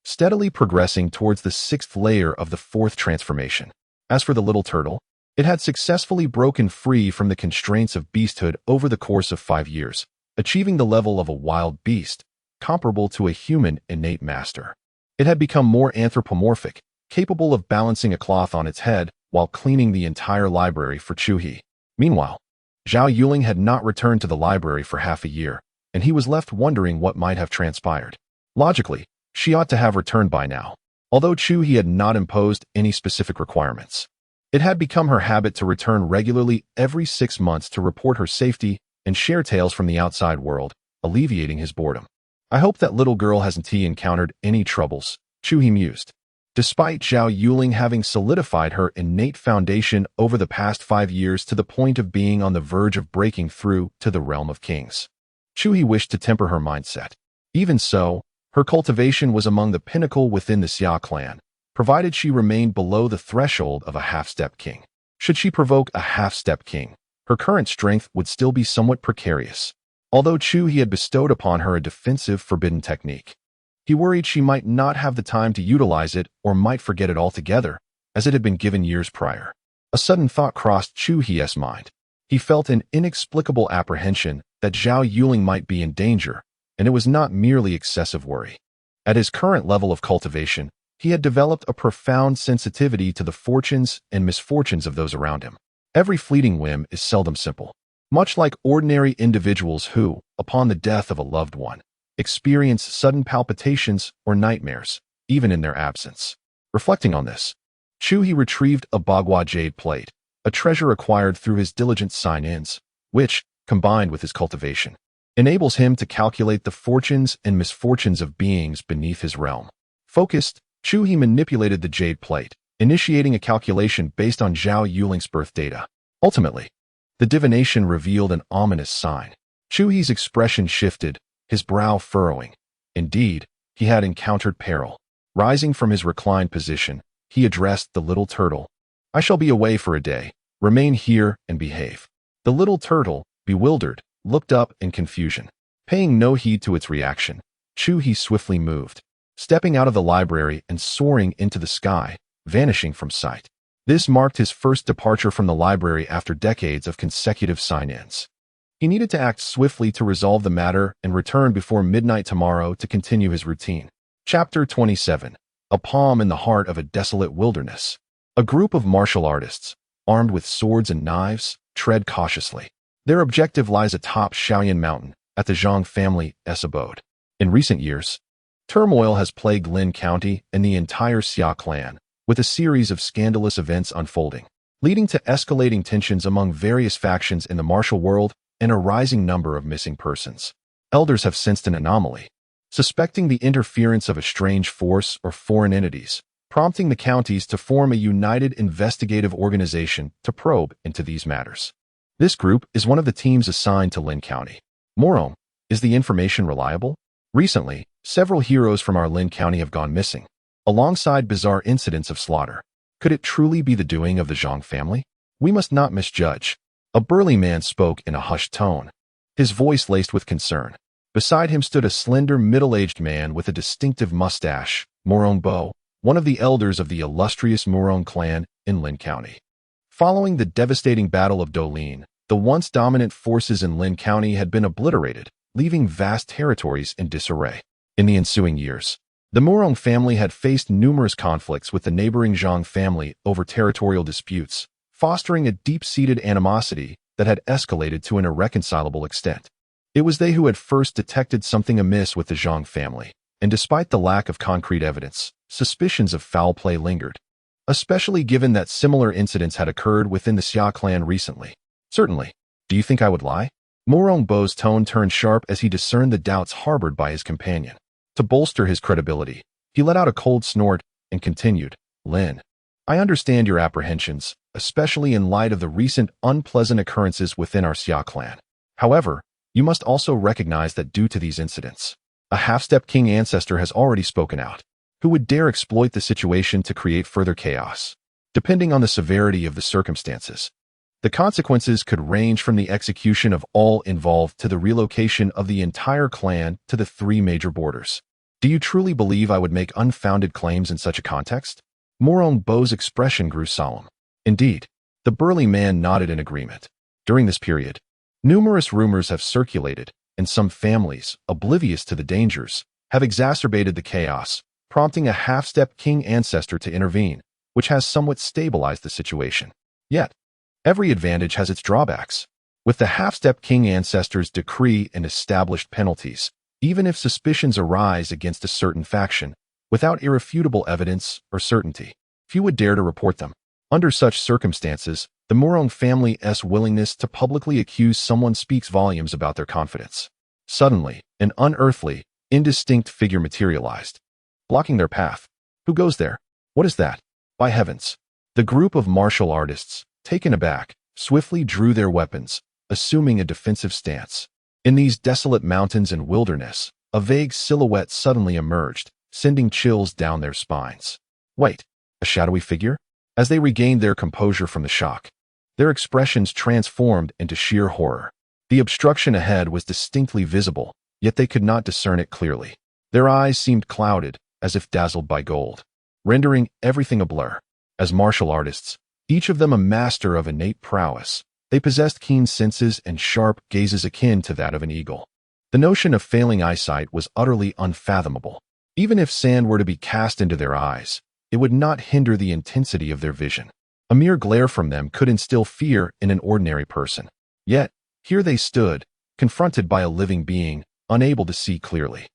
steadily progressing towards the sixth layer of the fourth transformation. As for the little turtle, it had successfully broken free from the constraints of beasthood over the course of 5 years, achieving the level of a wild beast, comparable to a human innate master. It had become more anthropomorphic, capable of balancing a cloth on its head while cleaning the entire library for Chu He. Meanwhile, Zhao Yuling had not returned to the library for half a year, and he was left wondering what might have transpired. Logically, she ought to have returned by now, although Chu He had not imposed any specific requirements. It had become her habit to return regularly every 6 months to report her safety and share tales from the outside world, alleviating his boredom. I hope that little girl hasn't encountered any troubles, Chu He mused. Despite Zhao Yuling having solidified her innate foundation over the past 5 years to the point of being on the verge of breaking through to the realm of kings, Chu He wished to temper her mindset. Even so, her cultivation was among the pinnacle within the Xia Clan, provided she remained below the threshold of a half-step king. Should she provoke a half-step king, her current strength would still be somewhat precarious. Although Chu He had bestowed upon her a defensive forbidden technique, he worried she might not have the time to utilize it or might forget it altogether, as it had been given years prior. A sudden thought crossed Chu He's mind. He felt an inexplicable apprehension that Zhao Yuling might be in danger, and it was not merely excessive worry. At his current level of cultivation, he had developed a profound sensitivity to the fortunes and misfortunes of those around him. Every fleeting whim is seldom simple. Much like ordinary individuals who, upon the death of a loved one, experience sudden palpitations or nightmares, even in their absence. Reflecting on this, Chu He retrieved a Bagua jade plate, a treasure acquired through his diligent sign-ins, which, combined with his cultivation, enables him to calculate the fortunes and misfortunes of beings beneath his realm. Focused, Chu He manipulated the jade plate, initiating a calculation based on Zhao Yuling's birth data. Ultimately, the divination revealed an ominous sign. Chu He's expression shifted, his brow furrowing. Indeed, he had encountered peril. Rising from his reclined position, he addressed the little turtle. "I shall be away for a day. Remain here and behave." The little turtle, bewildered, looked up in confusion. Paying no heed to its reaction, Chu He swiftly moved, stepping out of the library and soaring into the sky, vanishing from sight. This marked his first departure from the library after decades of consecutive sign-ins. He needed to act swiftly to resolve the matter and return before midnight tomorrow to continue his routine. Chapter 27. A palm in the heart of a desolate wilderness. A group of martial artists, armed with swords and knives, tread cautiously. Their objective lies atop Shaoyan Mountain, at the Zhang family's abode. In recent years, turmoil has plagued Lin County and the entire Xia Clan, with a series of scandalous events unfolding, leading to escalating tensions among various factions in the martial world and a rising number of missing persons. Elders have sensed an anomaly, suspecting the interference of a strange force or foreign entities, prompting the counties to form a united investigative organization to probe into these matters. This group is one of the teams assigned to Lin County. Morong, is the information reliable? Recently, several heroes from our Lin County have gone missing, alongside bizarre incidents of slaughter. Could it truly be the doing of the Zhang family? We must not misjudge. A burly man spoke in a hushed tone, his voice laced with concern. Beside him stood a slender, middle-aged man with a distinctive mustache, Morong Bo, one of the elders of the illustrious Morong clan in Lin County. Following the devastating Battle of Dolin, the once dominant forces in Lin County had been obliterated, leaving vast territories in disarray. In the ensuing years, the Morong family had faced numerous conflicts with the neighboring Zhang family over territorial disputes, fostering a deep-seated animosity that had escalated to an irreconcilable extent. It was they who had first detected something amiss with the Zhang family, and despite the lack of concrete evidence, suspicions of foul play lingered, especially given that similar incidents had occurred within the Xia clan recently. Certainly. Do you think I would lie? Morong Bo's tone turned sharp as he discerned the doubts harbored by his companion. To bolster his credibility, he let out a cold snort and continued, "Lin, I understand your apprehensions, especially in light of the recent unpleasant occurrences within our Xia clan. However, you must also recognize that due to these incidents, a half-step king ancestor has already spoken out. Who would dare exploit the situation to create further chaos? Depending on the severity of the circumstances, The consequences could range from the execution of all involved to the relocation of the entire clan to the 3 major borders. Do you truly believe I would make unfounded claims in such a context? Morong Bo's expression grew solemn. Indeed, the burly man nodded in agreement. During this period, numerous rumors have circulated, and some families, oblivious to the dangers, have exacerbated the chaos, prompting a half-step king ancestor to intervene, which has somewhat stabilized the situation. Yet, every advantage has its drawbacks. With the half-step king ancestor's decree and established penalties, even if suspicions arise against a certain faction, without irrefutable evidence or certainty, few would dare to report them. Under such circumstances, the Morong family's willingness to publicly accuse someone speaks volumes about their confidence. Suddenly, an unearthly, indistinct figure materialized, blocking their path. Who goes there? What is that? By heavens! The group of martial artists, taken aback, swiftly drew their weapons, assuming a defensive stance. In these desolate mountains and wilderness, a vague silhouette suddenly emerged, sending chills down their spines. Wait, a shadowy figure? As they regained their composure from the shock, their expressions transformed into sheer horror. The obstruction ahead was distinctly visible, yet they could not discern it clearly. Their eyes seemed clouded, as if dazzled by gold, rendering everything a blur. As martial artists, each of them a master of innate prowess, they possessed keen senses and sharp gazes akin to that of an eagle. The notion of failing eyesight was utterly unfathomable. Even if sand were to be cast into their eyes, it would not hinder the intensity of their vision. A mere glare from them could instill fear in an ordinary person. Yet, here they stood, confronted by a living being, unable to see clearly.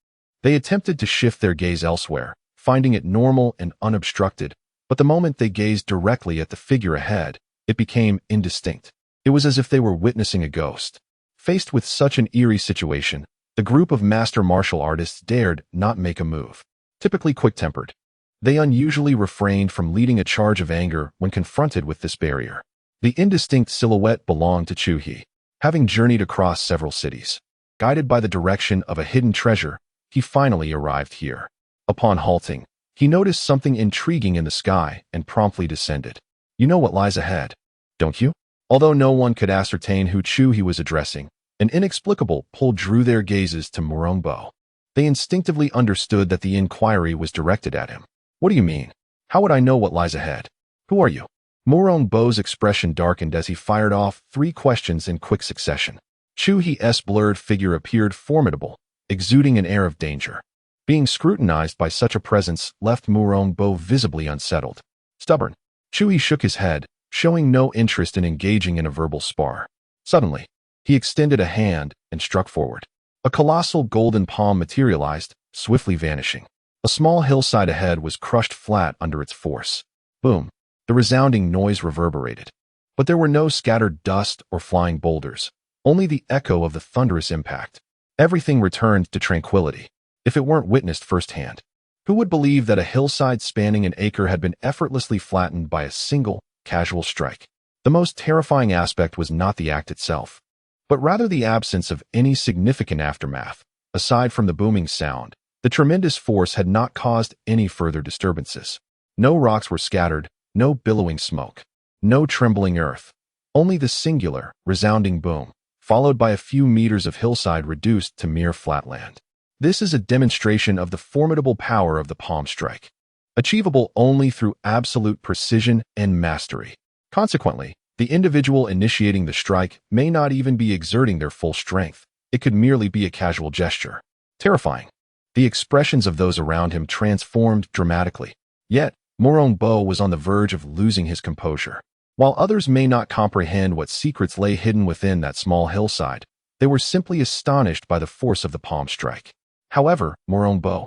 They attempted to shift their gaze elsewhere, finding it normal and unobstructed, but the moment they gazed directly at the figure ahead, it became indistinct. It was as if they were witnessing a ghost. Faced with such an eerie situation, the group of master martial artists dared not make a move. Typically quick-tempered, they unusually refrained from leading a charge of anger when confronted with this barrier. The indistinct silhouette belonged to Chu He. Having journeyed across several cities, guided by the direction of a hidden treasure, he finally arrived here. Upon halting, he noticed something intriguing in the sky and promptly descended. You know what lies ahead, don't you? Although no one could ascertain who Chu He was addressing, an inexplicable pull drew their gazes to Morong Bo. They instinctively understood that the inquiry was directed at him. What do you mean? How would I know what lies ahead? Who are you? Morong Bo's expression darkened as he fired off 3 questions in quick succession. Chu He's blurred figure appeared formidable, exuding an air of danger. Being scrutinized by such a presence left Morong Bo visibly unsettled. Stubborn, Chu He shook his head, showing no interest in engaging in a verbal spar. Suddenly, he extended a hand and struck forward. A colossal golden palm materialized, swiftly vanishing. A small hillside ahead was crushed flat under its force. Boom! The resounding noise reverberated. But there were no scattered dust or flying boulders, only the echo of the thunderous impact. Everything returned to tranquility, if it weren't witnessed firsthand. Who would believe that a hillside spanning an acre had been effortlessly flattened by a single, casual strike? The most terrifying aspect was not the act itself, but rather the absence of any significant aftermath. Aside from the booming sound, the tremendous force had not caused any further disturbances. No rocks were scattered, no billowing smoke, no trembling earth, only the singular, resounding boom, followed by a few meters of hillside reduced to mere flatland. This is a demonstration of the formidable power of the palm strike, achievable only through absolute precision and mastery. Consequently, the individual initiating the strike may not even be exerting their full strength. It could merely be a casual gesture. Terrifying. The expressions of those around him transformed dramatically. Yet, Morong Bo was on the verge of losing his composure. While others may not comprehend what secrets lay hidden within that small hillside, they were simply astonished by the force of the palm strike. However, Morong Bo,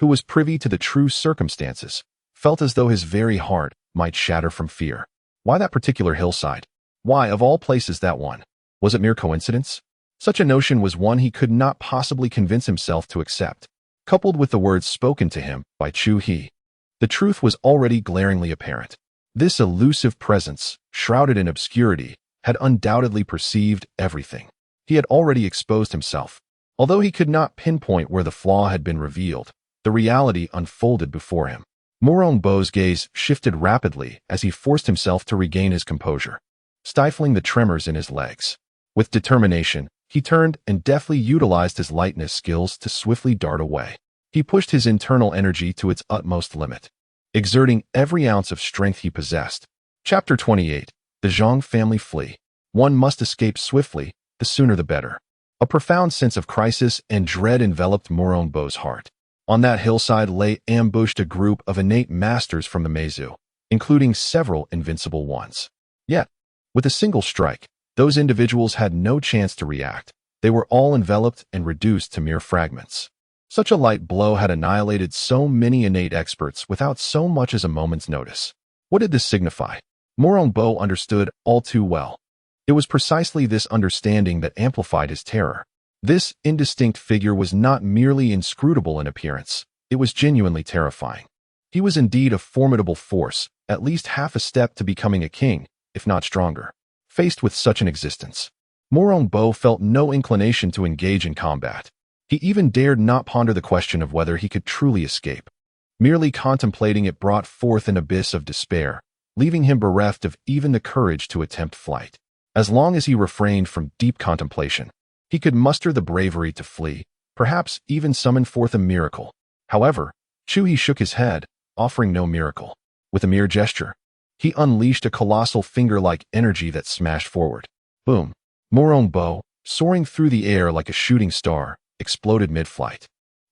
who was privy to the true circumstances, felt as though his very heart might shatter from fear. Why that particular hillside? Why, of all places, that one? Was it mere coincidence? Such a notion was one he could not possibly convince himself to accept. Coupled with the words spoken to him by Chu He, the truth was already glaringly apparent. This elusive presence, shrouded in obscurity, had undoubtedly perceived everything. He had already exposed himself. Although he could not pinpoint where the flaw had been revealed, the reality unfolded before him. Morong Bo's gaze shifted rapidly as he forced himself to regain his composure. stifling the tremors in his legs. With determination, he turned and deftly utilized his lightness skills to swiftly dart away. He pushed his internal energy to its utmost limit, exerting every ounce of strength he possessed. Chapter 28. The Zhang family flee. One must escape swiftly, the sooner the better. A profound sense of crisis and dread enveloped Murongbo's heart. On that hillside lay ambushed a group of innate masters from the Meizu, including several invincible ones. Yet, with a single strike, those individuals had no chance to react. They were all enveloped and reduced to mere fragments. Such a light blow had annihilated so many innate experts without so much as a moment's notice. What did this signify? Murongbo understood all too well. It was precisely this understanding that amplified his terror. This indistinct figure was not merely inscrutable in appearance, it was genuinely terrifying. He was indeed a formidable force, at least half a step to becoming a king, if not stronger. Faced with such an existence, Murongbo felt no inclination to engage in combat. He even dared not ponder the question of whether he could truly escape. Merely contemplating it brought forth an abyss of despair, leaving him bereft of even the courage to attempt flight. As long as he refrained from deep contemplation, he could muster the bravery to flee, perhaps even summon forth a miracle. However, Chu He shook his head, offering no miracle. With a mere gesture, he unleashed a colossal finger-like energy that smashed forward. Boom! Murongbo, soaring through the air like a shooting star, exploded mid-flight.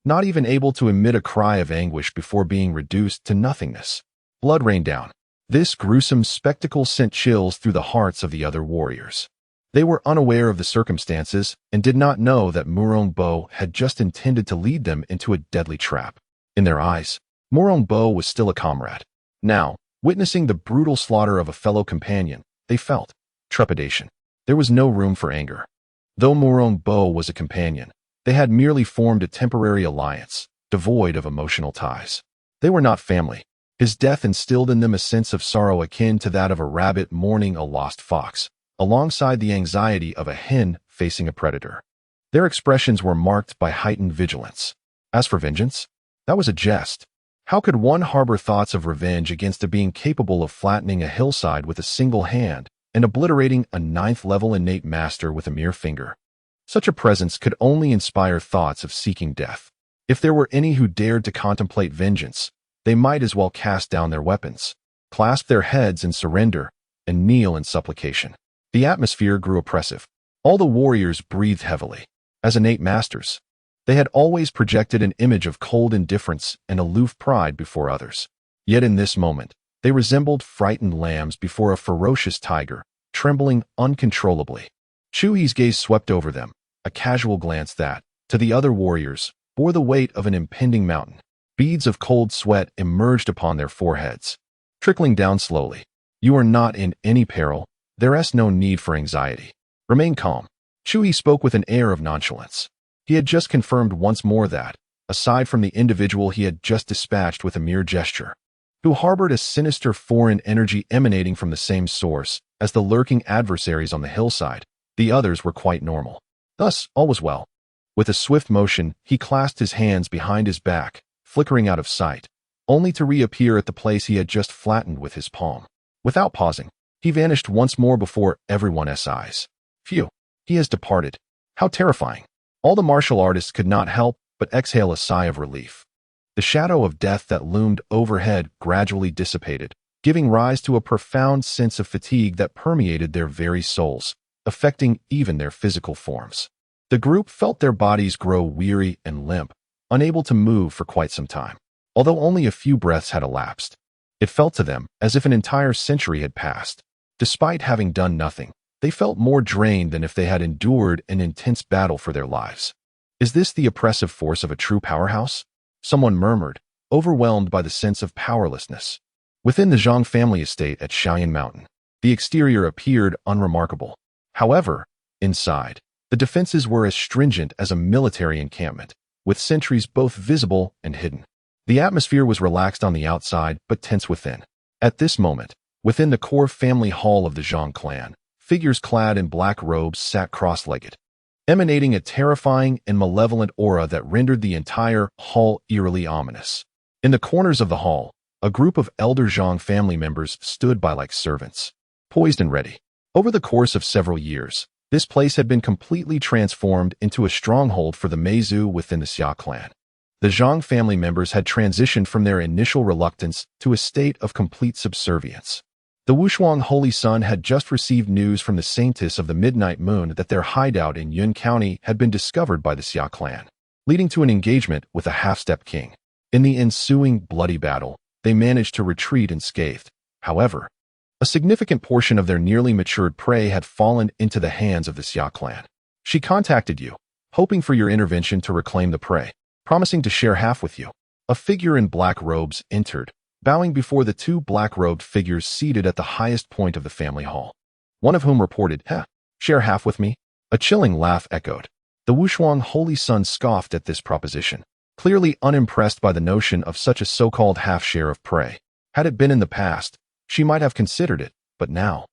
Not even able to emit a cry of anguish before being reduced to nothingness. Blood rained down. This gruesome spectacle sent chills through the hearts of the other warriors. They were unaware of the circumstances and did not know that Murongbo had just intended to lead them into a deadly trap. In their eyes, Murongbo was still a comrade. Now, witnessing the brutal slaughter of a fellow companion, they felt trepidation. There was no room for anger. Though Murongbo was a companion, they had merely formed a temporary alliance, devoid of emotional ties. They were not family. His death instilled in them a sense of sorrow akin to that of a rabbit mourning a lost fox, alongside the anxiety of a hen facing a predator. Their expressions were marked by heightened vigilance. As for vengeance, that was a jest. How could one harbor thoughts of revenge against a being capable of flattening a hillside with a single hand and obliterating a ninth-level innate master with a mere finger? Such a presence could only inspire thoughts of seeking death. If there were any who dared to contemplate vengeance, they might as well cast down their weapons, clasp their heads in surrender, and kneel in supplication. The atmosphere grew oppressive. All the warriors breathed heavily. As innate masters, they had always projected an image of cold indifference and aloof pride before others. Yet in this moment, they resembled frightened lambs before a ferocious tiger, trembling uncontrollably. Chu He's gaze swept over them, a casual glance that, to the other warriors, bore the weight of an impending mountain. Beads of cold sweat emerged upon their foreheads, trickling down slowly. You are not in any peril. There is no need for anxiety. Remain calm. Chu He spoke with an air of nonchalance. He had just confirmed once more that, aside from the individual he had just dispatched with a mere gesture, who harbored a sinister foreign energy emanating from the same source as the lurking adversaries on the hillside, the others were quite normal. Thus, all was well. With a swift motion, he clasped his hands behind his back, flickering out of sight, only to reappear at the place he had just flattened with his palm. Without pausing, he vanished once more before everyone's eyes. Phew, he has departed. How terrifying. All the martial artists could not help but exhale a sigh of relief. The shadow of death that loomed overhead gradually dissipated, giving rise to a profound sense of fatigue that permeated their very souls, affecting even their physical forms. The group felt their bodies grow weary and limp, unable to move for quite some time. Although only a few breaths had elapsed, it felt to them as if an entire century had passed. Despite having done nothing, they felt more drained than if they had endured an intense battle for their lives. Is this the oppressive force of a true powerhouse? Someone murmured, overwhelmed by the sense of powerlessness. Within the Zhang family estate at Xiaoyan Mountain, the exterior appeared unremarkable. However, inside, the defenses were as stringent as a military encampment, with sentries both visible and hidden. The atmosphere was relaxed on the outside but tense within. At this moment, within the core family hall of the Zhang clan, figures clad in black robes sat cross-legged, emanating a terrifying and malevolent aura that rendered the entire hall eerily ominous. In the corners of the hall, a group of elder Zhang family members stood by like servants, poised and ready. Over the course of several years, this place had been completely transformed into a stronghold for the Meizu within the Xia Clan. The Zhang family members had transitioned from their initial reluctance to a state of complete subservience. The Wushuang Holy Sun had just received news from the Saintess of the Midnight Moon that their hideout in Yun County had been discovered by the Xia Clan, leading to an engagement with the half-step king. In the ensuing bloody battle, they managed to retreat unscathed. However, a significant portion of their nearly matured prey had fallen into the hands of the Xia Clan. She contacted you, hoping for your intervention to reclaim the prey, promising to share half with you. A figure in black robes entered, bowing before the two black-robed figures seated at the highest point of the family hall. One of whom reported, share half with me? A chilling laugh echoed. The Wushuang Holy Sun scoffed at this proposition, clearly unimpressed by the notion of such a so-called half-share of prey. Had it been in the past, she might have considered it, but now,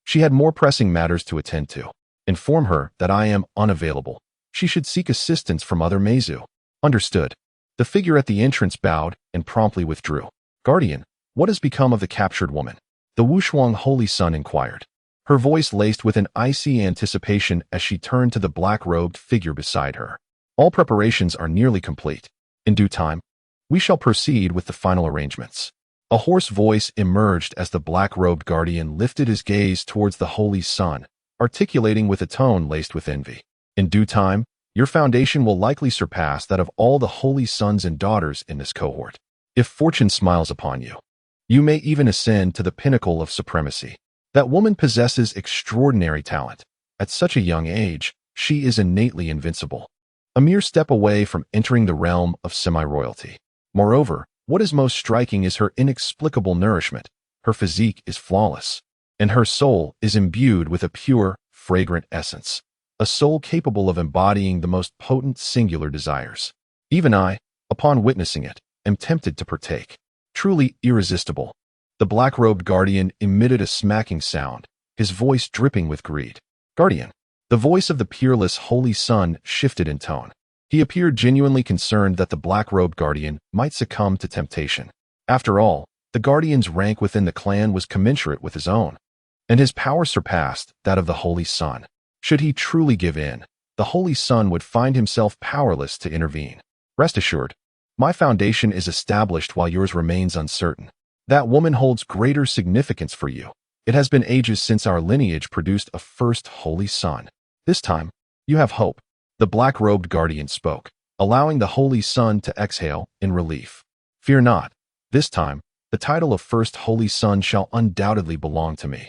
she had more pressing matters to attend to. Inform her that I am unavailable. She should seek assistance from other Meizu. Understood. The figure at the entrance bowed and promptly withdrew. Guardian, what has become of the captured woman? The Wushuang Holy Sun inquired, her voice laced with an icy anticipation as she turned to the black-robed figure beside her. All preparations are nearly complete. In due time, we shall proceed with the final arrangements. A hoarse voice emerged as the black-robed guardian lifted his gaze towards the Holy Sun, articulating with a tone laced with envy. In due time, your foundation will likely surpass that of all the holy sons and daughters in this cohort. If fortune smiles upon you, you may even ascend to the pinnacle of supremacy. That woman possesses extraordinary talent. At such a young age, she is innately invincible, a mere step away from entering the realm of semi-royalty. Moreover, what is most striking is her inexplicable nourishment. Her physique is flawless, and her soul is imbued with a pure, fragrant essence, a soul capable of embodying the most potent singular desires. Even I, upon witnessing it, am tempted to partake. Truly irresistible. The black-robed guardian emitted a smacking sound, his voice dripping with greed. Guardian. The voice of the peerless Holy Sun shifted in tone. He appeared genuinely concerned that the black-robed guardian might succumb to temptation. After all, the guardian's rank within the clan was commensurate with his own, and his power surpassed that of the Holy Sun. Should he truly give in, the Holy Sun would find himself powerless to intervene. Rest assured, my foundation is established while yours remains uncertain. That woman holds greater significance for you. It has been ages since our lineage produced a first Holy Sun. This time, you have hope. The black-robed guardian spoke, allowing the Holy Sun to exhale in relief. Fear not. This time, the title of First Holy Sun shall undoubtedly belong to me.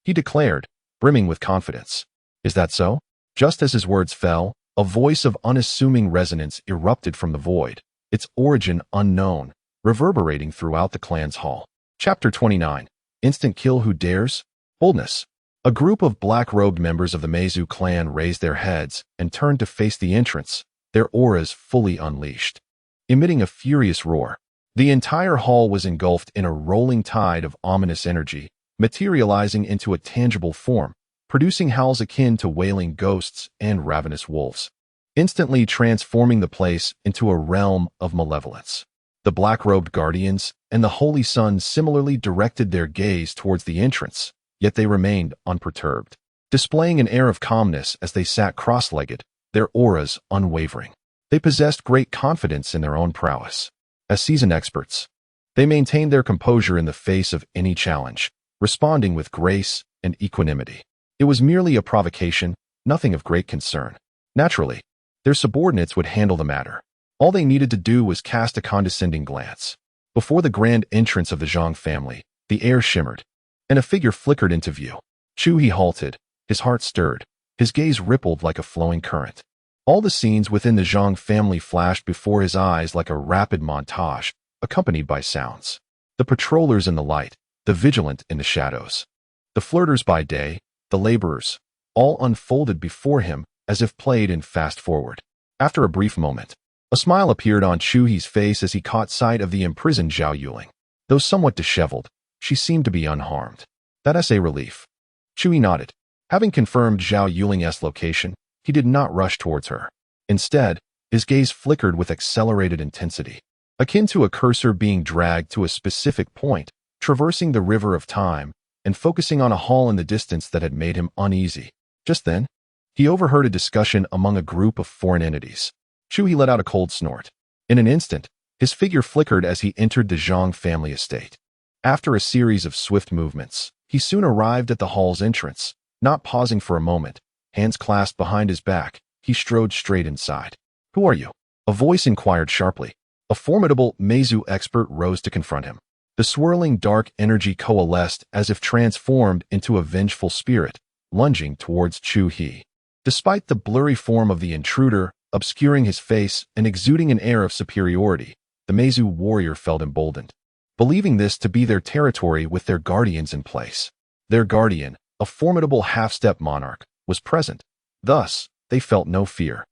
He declared, brimming with confidence. Is that so? Just as his words fell, a voice of unassuming resonance erupted from the void, its origin unknown, reverberating throughout the clan's hall. Chapter 29. Instant Kill Who Dares? Boldness. A group of black-robed members of the Meizu clan raised their heads and turned to face the entrance, their auras fully unleashed. Emitting a furious roar, the entire hall was engulfed in a rolling tide of ominous energy, materializing into a tangible form, producing howls akin to wailing ghosts and ravenous wolves, instantly transforming the place into a realm of malevolence. The black-robed guardians and the Holy Sun similarly directed their gaze towards the entrance, yet they remained unperturbed, displaying an air of calmness as they sat cross-legged, their auras unwavering. They possessed great confidence in their own prowess. As seasoned experts, they maintained their composure in the face of any challenge, responding with grace and equanimity. It was merely a provocation, nothing of great concern. Naturally, their subordinates would handle the matter. All they needed to do was cast a condescending glance. Before the grand entrance of the Zhang family, the air shimmered, and a figure flickered into view. Chu He halted, his heart stirred, his gaze rippled like a flowing current. All the scenes within the Zhang family flashed before his eyes like a rapid montage, accompanied by sounds. The patrollers in the light, the vigilant in the shadows, the flirters by day, the laborers, all unfolded before him as if played in fast forward. After a brief moment, a smile appeared on Chu He's face as he caught sight of the imprisoned Zhao Yuling. Though somewhat disheveled, she seemed to be unharmed. That's a relief. Chu He nodded. Having confirmed Zhao Yuling's location, he did not rush towards her. Instead, his gaze flickered with accelerated intensity, akin to a cursor being dragged to a specific point, traversing the river of time and focusing on a hall in the distance that had made him uneasy. Just then, he overheard a discussion among a group of foreign entities. Chu He let out a cold snort. In an instant, his figure flickered as he entered the Zhang family estate. After a series of swift movements, he soon arrived at the hall's entrance. Not pausing for a moment, hands clasped behind his back, he strode straight inside. "Who are you?" a voice inquired sharply. A formidable Meizu expert rose to confront him. The swirling dark energy coalesced as if transformed into a vengeful spirit, lunging towards Chu He. Despite the blurry form of the intruder, obscuring his face and exuding an air of superiority, the Meizu warrior felt emboldened, believing this to be their territory with their guardians in place. Their guardian, a formidable half-step monarch, was present. Thus, they felt no fear.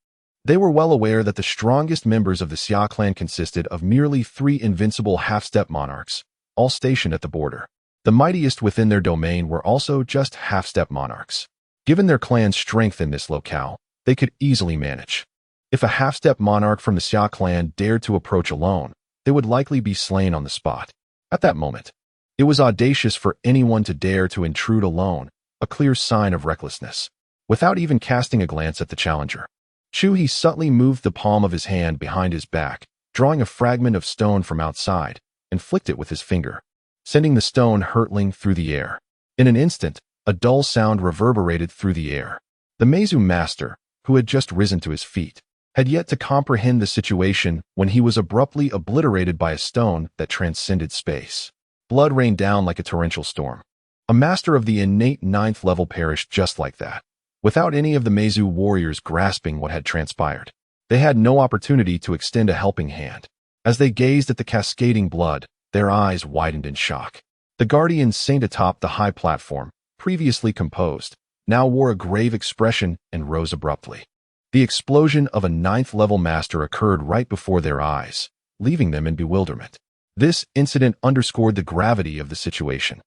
They were well aware that the strongest members of the Xia clan consisted of merely 3 invincible half-step monarchs, all stationed at the border. The mightiest within their domain were also just half-step monarchs. Given their clan's strength in this locale, they could easily manage. If a half-step monarch from the Xia clan dared to approach alone, they would likely be slain on the spot. At that moment, it was audacious for anyone to dare to intrude alone, a clear sign of recklessness. Without even casting a glance at the challenger, Chu He subtly moved the palm of his hand behind his back, drawing a fragment of stone from outside, and flicked it with his finger, sending the stone hurtling through the air. In an instant, a dull sound reverberated through the air. The Meizu master, who had just risen to his feet, had yet to comprehend the situation when he was abruptly obliterated by a stone that transcended space. Blood rained down like a torrential storm. A master of the innate 9th level perished just like that, without any of the Meizu warriors grasping what had transpired. They had no opportunity to extend a helping hand. As they gazed at the cascading blood, their eyes widened in shock. The guardian saint atop the high platform, previously composed, now wore a grave expression and rose abruptly. The explosion of a 9th level master occurred right before their eyes, leaving them in bewilderment. This incident underscored the gravity of the situation.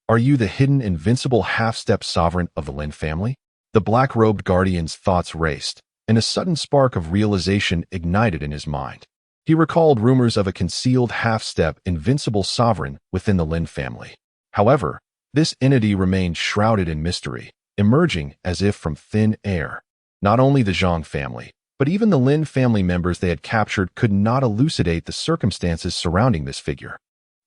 "Are you the hidden invincible half-step sovereign of the Lin family?" The black-robed guardian's thoughts raced, and a sudden spark of realization ignited in his mind. He recalled rumors of a concealed half-step invincible sovereign within the Lin family. However, this entity remained shrouded in mystery, emerging as if from thin air. Not only the Zhang family, but even the Lin family members they had captured could not elucidate the circumstances surrounding this figure.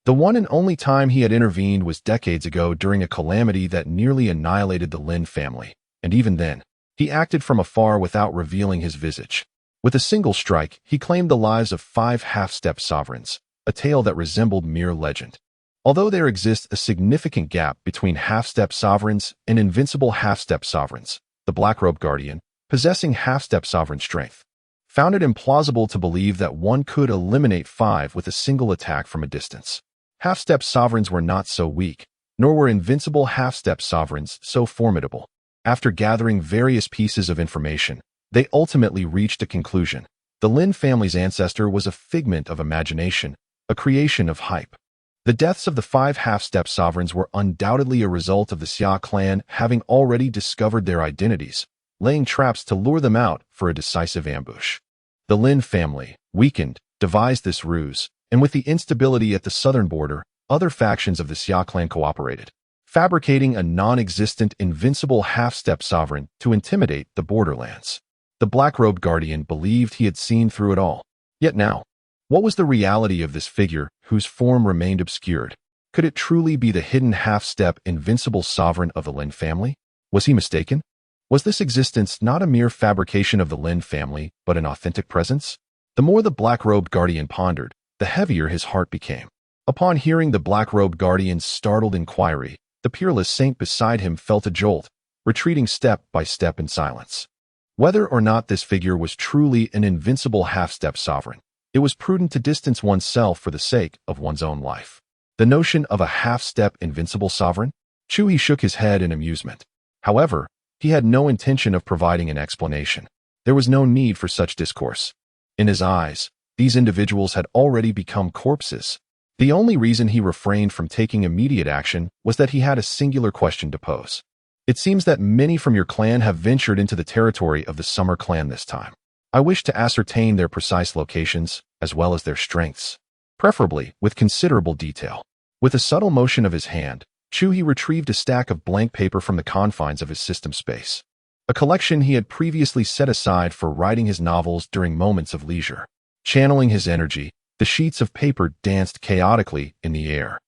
The one and only time he had intervened was decades ago during a calamity that nearly annihilated the Lin family, and even then, he acted from afar without revealing his visage. With a single strike, he claimed the lives of 5 half-step sovereigns, a tale that resembled mere legend. Although there exists a significant gap between half-step sovereigns and invincible half-step sovereigns, the Black-Robe Guardian, possessing half-step sovereign strength, found it implausible to believe that one could eliminate 5 with a single attack from a distance. Half-step sovereigns were not so weak, nor were invincible half-step sovereigns so formidable. After gathering various pieces of information, they ultimately reached a conclusion. The Lin family's ancestor was a figment of imagination, a creation of hype. The deaths of the 5 half-step sovereigns were undoubtedly a result of the Xia clan having already discovered their identities, laying traps to lure them out for a decisive ambush. The Lin family, weakened, devised this ruse, and with the instability at the southern border, other factions of the Xia clan cooperated, fabricating a non-existent invincible half-step sovereign to intimidate the borderlands. The black-robed guardian believed he had seen through it all. Yet now, what was the reality of this figure whose form remained obscured? Could it truly be the hidden half-step invincible sovereign of the Lin family? Was he mistaken? Was this existence not a mere fabrication of the Lin family, but an authentic presence? The more the black-robed guardian pondered, the heavier his heart became. Upon hearing the black-robed guardian's startled inquiry, the peerless saint beside him felt a jolt, retreating step by step in silence. Whether or not this figure was truly an invincible half-step sovereign, it was prudent to distance oneself for the sake of one's own life. The notion of a half-step invincible sovereign? Chu He shook his head in amusement. However, he had no intention of providing an explanation. There was no need for such discourse. In his eyes, these individuals had already become corpses. The only reason he refrained from taking immediate action was that he had a singular question to pose. It seems that many from your clan have ventured into the territory of the Summer clan this time. I wish to ascertain their precise locations, as well as their strengths, preferably with considerable detail. With a subtle motion of his hand, Chu He retrieved a stack of blank paper from the confines of his system space, a collection he had previously set aside for writing his novels during moments of leisure. Channeling his energy, the sheets of paper danced chaotically in the air.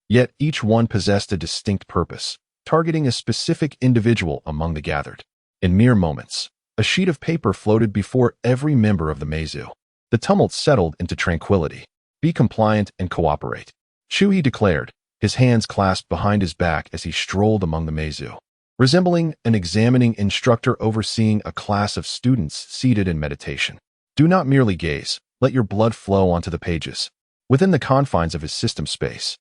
Yet each one possessed a distinct purpose, targeting a specific individual among the gathered. In mere moments, a sheet of paper floated before every member of the Meizu. The tumult settled into tranquility. Be compliant and cooperate, Chu He declared, his hands clasped behind his back as he strolled among the Meizu, resembling an examining instructor overseeing a class of students seated in meditation. Do not merely gaze, let your blood flow onto the pages. Within the confines of his system space,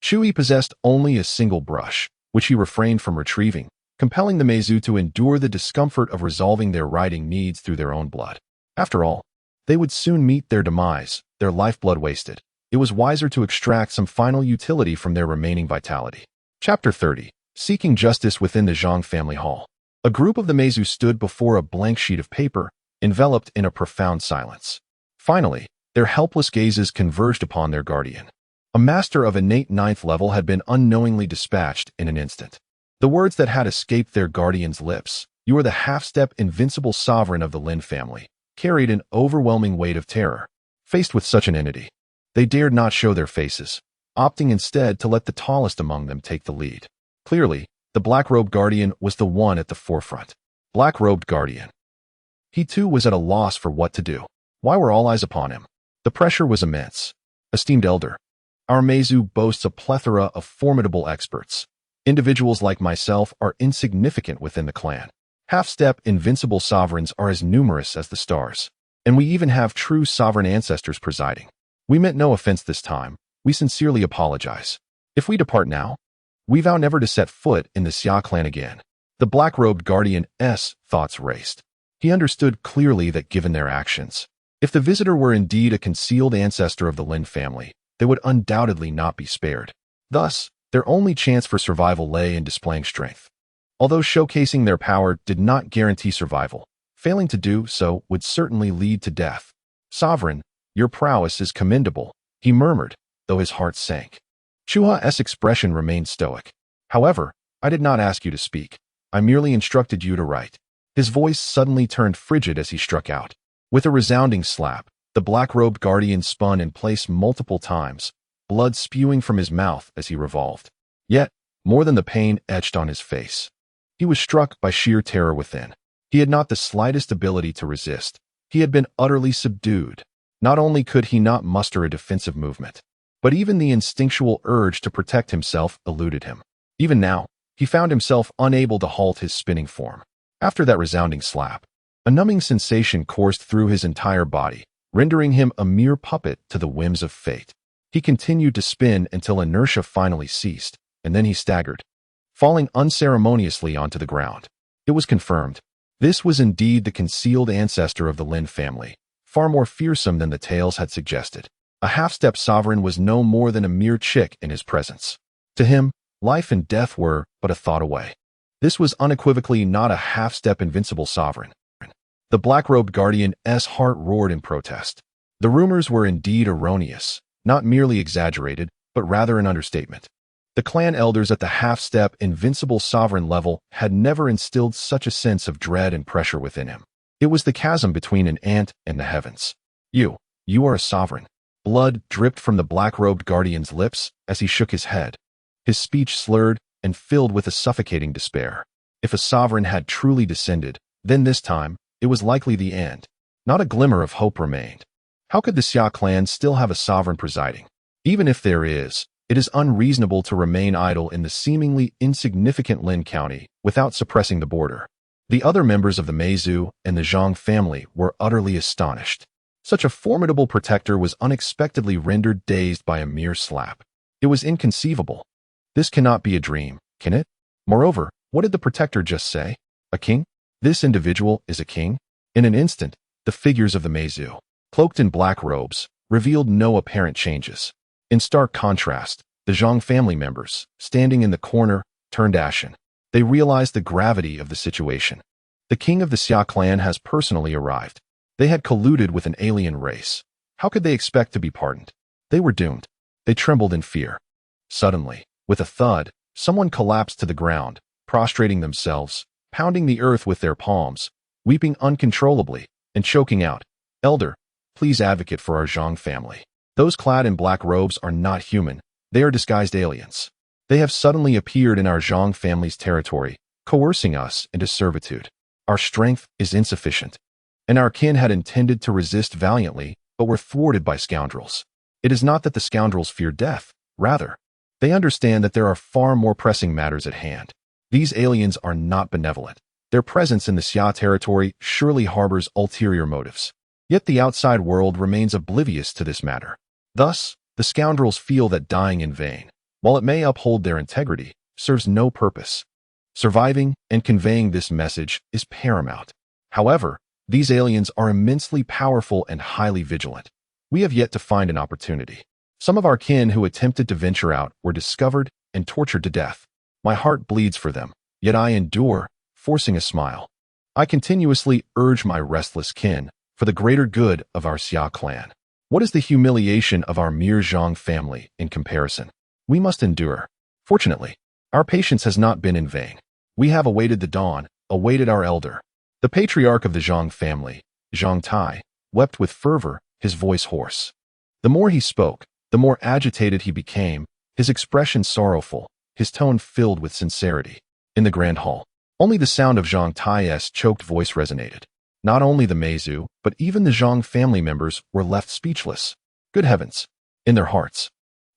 Chu He possessed only a single brush, which he refrained from retrieving, compelling the Meizu to endure the discomfort of resolving their writing needs through their own blood. After all, they would soon meet their demise, their lifeblood wasted. It was wiser to extract some final utility from their remaining vitality. Chapter 30. Seeking Justice Within the Zhang Family Hall. A group of the Meizu stood before a blank sheet of paper, enveloped in a profound silence. Finally, their helpless gazes converged upon their guardian. A master of innate 9th level had been unknowingly dispatched in an instant. The words that had escaped their guardian's lips, "You are the half-step invincible sovereign of the Lin family," carried an overwhelming weight of terror. Faced with such an entity, they dared not show their faces, opting instead to let the tallest among them take the lead. Clearly, the black-robed guardian was the one at the forefront. Black-robed guardian. He too was at a loss for what to do. Why were all eyes upon him? The pressure was immense. Esteemed elder, our Meizu boasts a plethora of formidable experts. Individuals like myself are insignificant within the clan. Half-step invincible sovereigns are as numerous as the stars. And we even have true sovereign ancestors presiding. We meant no offense this time. We sincerely apologize. If we depart now, we vow never to set foot in the Xia Clan again. The black-robed guardian's thoughts raced. He understood clearly that given their actions, if the visitor were indeed a concealed ancestor of the Lin family, they would undoubtedly not be spared. Thus, their only chance for survival lay in displaying strength. Although showcasing their power did not guarantee survival, failing to do so would certainly lead to death. Sovereign, your prowess is commendable, he murmured, though his heart sank. Chu He's expression remained stoic. However, I did not ask you to speak. I merely instructed you to write. His voice suddenly turned frigid as he struck out. With a resounding slap, the black-robed guardian spun in place multiple times, blood spewing from his mouth as he revolved. Yet, more than the pain etched on his face, he was struck by sheer terror within. He had not the slightest ability to resist. He had been utterly subdued. Not only could he not muster a defensive movement, but even the instinctual urge to protect himself eluded him. Even now, he found himself unable to halt his spinning form. After that resounding slap, a numbing sensation coursed through his entire body, rendering him a mere puppet to the whims of fate. He continued to spin until inertia finally ceased, and then he staggered, falling unceremoniously onto the ground. It was confirmed. This was indeed the concealed ancestor of the Lin family, far more fearsome than the tales had suggested. A half-step sovereign was no more than a mere chick in his presence. To him, life and death were but a thought away. This was unequivocally not a half-step invincible sovereign. The black-robed guardian's heart roared in protest. The rumors were indeed erroneous, not merely exaggerated, but rather an understatement. The clan elders at the half-step invincible sovereign level had never instilled such a sense of dread and pressure within him. It was the chasm between an ant and the heavens. You are a sovereign. Blood dripped from the black-robed guardian's lips as he shook his head, his speech slurred and filled with a suffocating despair. If a sovereign had truly descended, then this time, it was likely the end. Not a glimmer of hope remained. How could the Xia clan still have a sovereign presiding? Even if there is, it is unreasonable to remain idle in the seemingly insignificant Lin County without suppressing the border. The other members of the Meizu and the Zhang family were utterly astonished. Such a formidable protector was unexpectedly rendered dazed by a mere slap. It was inconceivable. This cannot be a dream, can it? Moreover, what did the protector just say? A king? This individual is a king? In an instant, the figures of the Meizu, cloaked in black robes, revealed no apparent changes. In stark contrast, the Zhang family members, standing in the corner, turned ashen. They realized the gravity of the situation. The king of the Xia clan has personally arrived. They had colluded with an alien race. How could they expect to be pardoned? They were doomed. They trembled in fear. Suddenly, with a thud, Someone collapsed to the ground, prostrating themselves, pounding the earth with their palms, weeping uncontrollably, and choking out, "Elder, please advocate for our Zhang family." Those clad in black robes are not human, they are disguised aliens. They have suddenly appeared in our Zhang family's territory, coercing us into servitude. Our strength is insufficient, and our kin had intended to resist valiantly, but were thwarted by scoundrels. It is not that the scoundrels fear death, rather, they understand that there are far more pressing matters at hand. These aliens are not benevolent. Their presence in the Xia territory surely harbors ulterior motives. Yet the outside world remains oblivious to this matter. Thus, the scoundrels feel that dying in vain, while it may uphold their integrity, serves no purpose. Surviving and conveying this message is paramount. However, these aliens are immensely powerful and highly vigilant. We have yet to find an opportunity. Some of our kin who attempted to venture out were discovered and tortured to death. My heart bleeds for them, yet I endure, forcing a smile. I continuously urge my restless kin for the greater good of our Xia clan. What is the humiliation of our mere Zhang family in comparison? We must endure. Fortunately, our patience has not been in vain. We have awaited the dawn, awaited our elder. The patriarch of the Zhang family, Zhang Tai, wept with fervor, his voice hoarse. The more he spoke, the more agitated he became, his expression sorrowful, his tone filled with sincerity. In the grand hall, only the sound of Zhang Tai's choked voice resonated. Not only the Meizu, but even the Zhang family members were left speechless. Good heavens! In their hearts,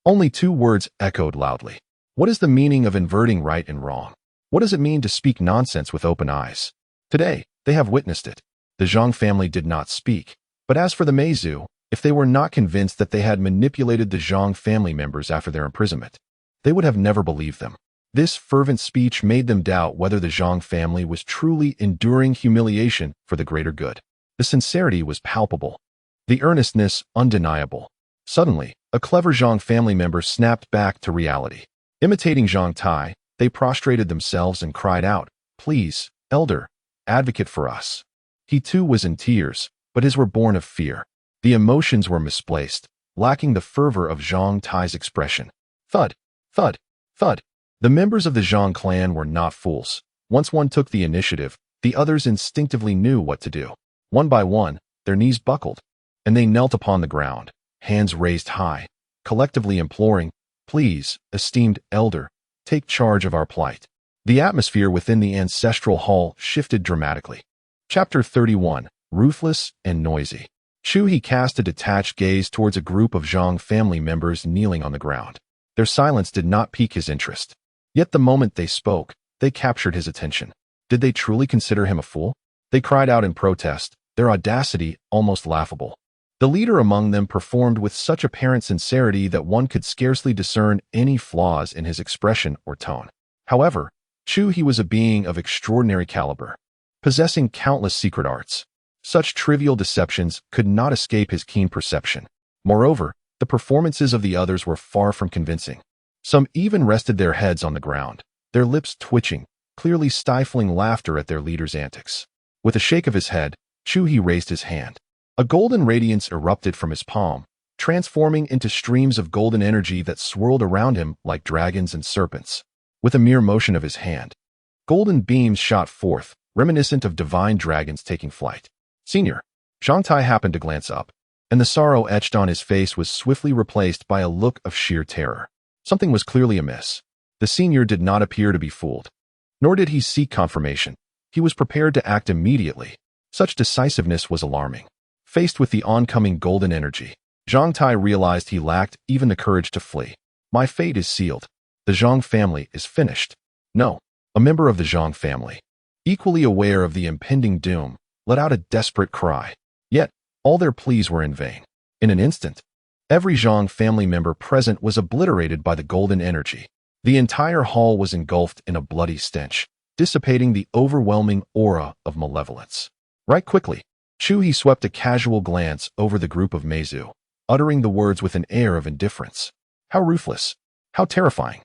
only two words echoed loudly. What is the meaning of inverting right and wrong? What does it mean to speak nonsense with open eyes? Today, they have witnessed it. The Zhang family did not speak. But as for the Meizu, if they were not convinced that they had manipulated the Zhang family members after their imprisonment, they would have never believed them. This fervent speech made them doubt whether the Zhang family was truly enduring humiliation for the greater good. The sincerity was palpable, the earnestness undeniable. Suddenly, a clever Zhang family member snapped back to reality. Imitating Zhang Tai, they prostrated themselves and cried out, "Please, elder, advocate for us." He too was in tears, but his were born of fear. The emotions were misplaced, lacking the fervor of Zhang Tai's expression. Thud, thud, thud. The members of the Zhang clan were not fools. Once one took the initiative, the others instinctively knew what to do. One by one, their knees buckled, and they knelt upon the ground, hands raised high, collectively imploring, "Please, esteemed elder, take charge of our plight." The atmosphere within the ancestral hall shifted dramatically. Chapter 31, Ruthless and Noisy. Chu He cast a detached gaze towards a group of Zhang family members kneeling on the ground. Their silence did not pique his interest. Yet the moment they spoke, they captured his attention. Did they truly consider him a fool? They cried out in protest, their audacity almost laughable. The leader among them performed with such apparent sincerity that one could scarcely discern any flaws in his expression or tone. However, Chu He was a being of extraordinary caliber, possessing countless secret arts. Such trivial deceptions could not escape his keen perception. Moreover, the performances of the others were far from convincing. Some even rested their heads on the ground, their lips twitching, clearly stifling laughter at their leader's antics. With a shake of his head, Chu He raised his hand. A golden radiance erupted from his palm, transforming into streams of golden energy that swirled around him like dragons and serpents. With a mere motion of his hand, golden beams shot forth, reminiscent of divine dragons taking flight. "Senior." Zhang Tai happened to glance up, and the sorrow etched on his face was swiftly replaced by a look of sheer terror. Something was clearly amiss. The senior did not appear to be fooled. Nor did he seek confirmation. He was prepared to act immediately. Such decisiveness was alarming. Faced with the oncoming golden energy, Zhang Tai realized he lacked even the courage to flee. My fate is sealed. The Zhang family is finished. No, a member of the Zhang family, equally aware of the impending doom, let out a desperate cry. Yet, all their pleas were in vain. In an instant, every Zhang family member present was obliterated by the golden energy. The entire hall was engulfed in a bloody stench, dissipating the overwhelming aura of malevolence. Right quickly, Chu He swept a casual glance over the group of Meizu, uttering the words with an air of indifference. How ruthless! How terrifying!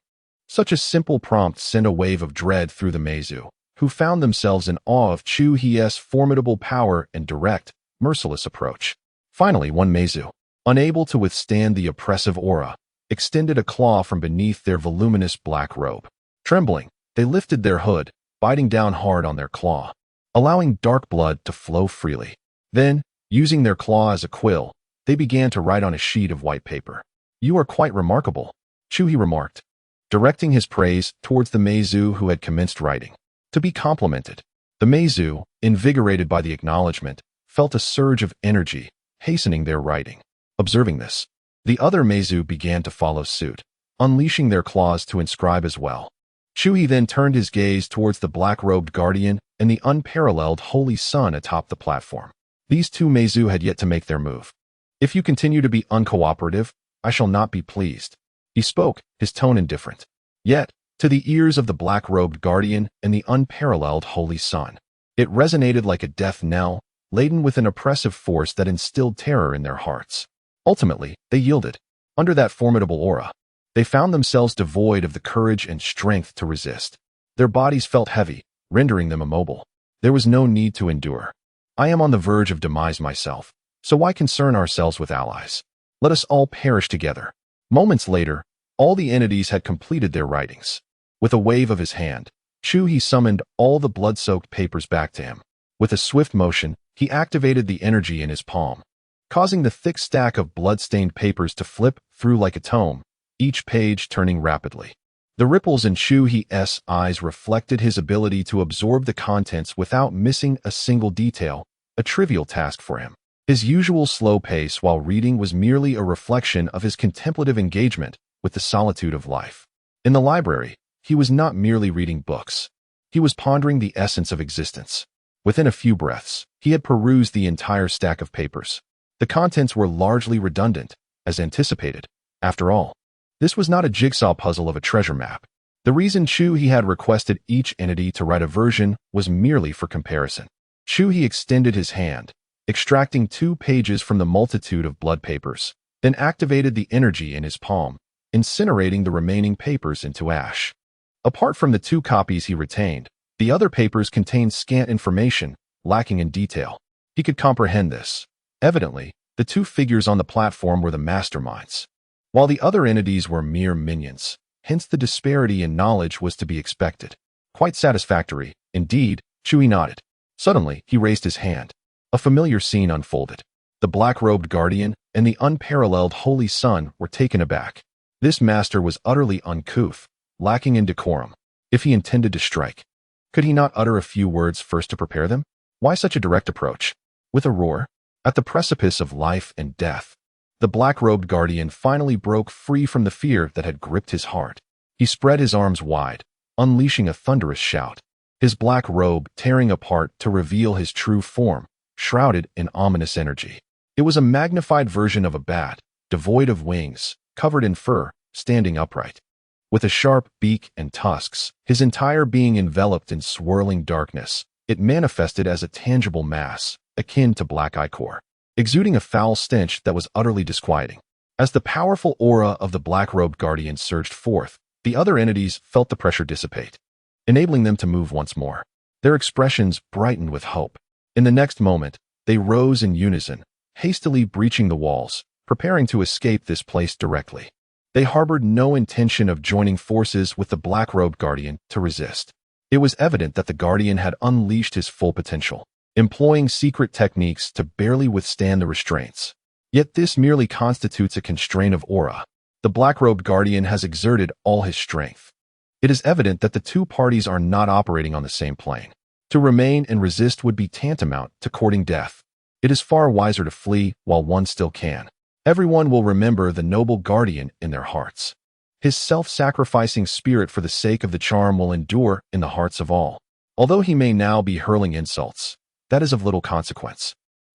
Such a simple prompt sent a wave of dread through the Meizu, who found themselves in awe of Chu He's formidable power and direct, merciless approach. Finally, one Meizu, unable to withstand the oppressive aura, extended a claw from beneath their voluminous black robe. Trembling, they lifted their hood, biting down hard on their claw, allowing dark blood to flow freely. Then, using their claw as a quill, they began to write on a sheet of white paper. "You are quite remarkable," Chu He remarked, directing his praise towards the Meizu who had commenced writing. To be complimented, the Meizu, invigorated by the acknowledgement, felt a surge of energy, hastening their writing. Observing this, the other Meizu began to follow suit, unleashing their claws to inscribe as well. Chu He then turned his gaze towards the black-robed guardian and the unparalleled holy sun atop the platform. These two Meizu had yet to make their move. "If you continue to be uncooperative, I shall not be pleased," he spoke, his tone indifferent. Yet, to the ears of the black-robed guardian and the unparalleled holy sun, it resonated like a death knell, laden with an oppressive force that instilled terror in their hearts. Ultimately, they yielded. Under that formidable aura, they found themselves devoid of the courage and strength to resist. Their bodies felt heavy, rendering them immobile. There was no need to endure. "I am on the verge of demise myself, so why concern ourselves with allies? Let us all perish together." Moments later, all the entities had completed their writings. With a wave of his hand, Chu He summoned all the blood-soaked papers back to him. With a swift motion, he activated the energy in his palm, causing the thick stack of blood-stained papers to flip through like a tome, each page turning rapidly. The ripples in Chu He's eyes reflected his ability to absorb the contents without missing a single detail, a trivial task for him. His usual slow pace while reading was merely a reflection of his contemplative engagement with the solitude of life. In the library, he was not merely reading books. He was pondering the essence of existence. Within a few breaths, he had perused the entire stack of papers. The contents were largely redundant, as anticipated. After all, this was not a jigsaw puzzle of a treasure map. The reason Chu He had requested each entity to write a version was merely for comparison. Chu He extended his hand, extracting 2 pages from the multitude of blood papers, then activated the energy in his palm, incinerating the remaining papers into ash. Apart from the 2 copies he retained, the other papers contained scant information, lacking in detail. He could comprehend this. Evidently, the 2 figures on the platform were the masterminds, while the other entities were mere minions. Hence the disparity in knowledge was to be expected. Quite satisfactory, indeed, Chu He nodded. Suddenly, he raised his hand. A familiar scene unfolded. The black-robed guardian and the unparalleled holy sun were taken aback. This master was utterly uncouth, lacking in decorum. If he intended to strike, could he not utter a few words first to prepare them? Why such a direct approach? With a roar, at the precipice of life and death, the black-robed guardian finally broke free from the fear that had gripped his heart. He spread his arms wide, unleashing a thunderous shout, his black robe tearing apart to reveal his true form, shrouded in ominous energy. It was a magnified version of a bat, devoid of wings, covered in fur, standing upright. With a sharp beak and tusks, his entire being enveloped in swirling darkness, it manifested as a tangible mass, akin to black ichor, exuding a foul stench that was utterly disquieting. As the powerful aura of the black-robed guardian surged forth, the other entities felt the pressure dissipate, enabling them to move once more. Their expressions brightened with hope. In the next moment, they rose in unison, hastily breaching the walls, preparing to escape this place directly. They harbored no intention of joining forces with the black-robed guardian to resist. It was evident that the guardian had unleashed his full potential, employing secret techniques to barely withstand the restraints. Yet this merely constitutes a constraint of aura. The black-robed guardian has exerted all his strength. It is evident that the 2 parties are not operating on the same plane. To remain and resist would be tantamount to courting death. It is far wiser to flee while one still can. Everyone will remember the noble guardian in their hearts. His self-sacrificing spirit for the sake of the charm will endure in the hearts of all. Although he may now be hurling insults, that is of little consequence.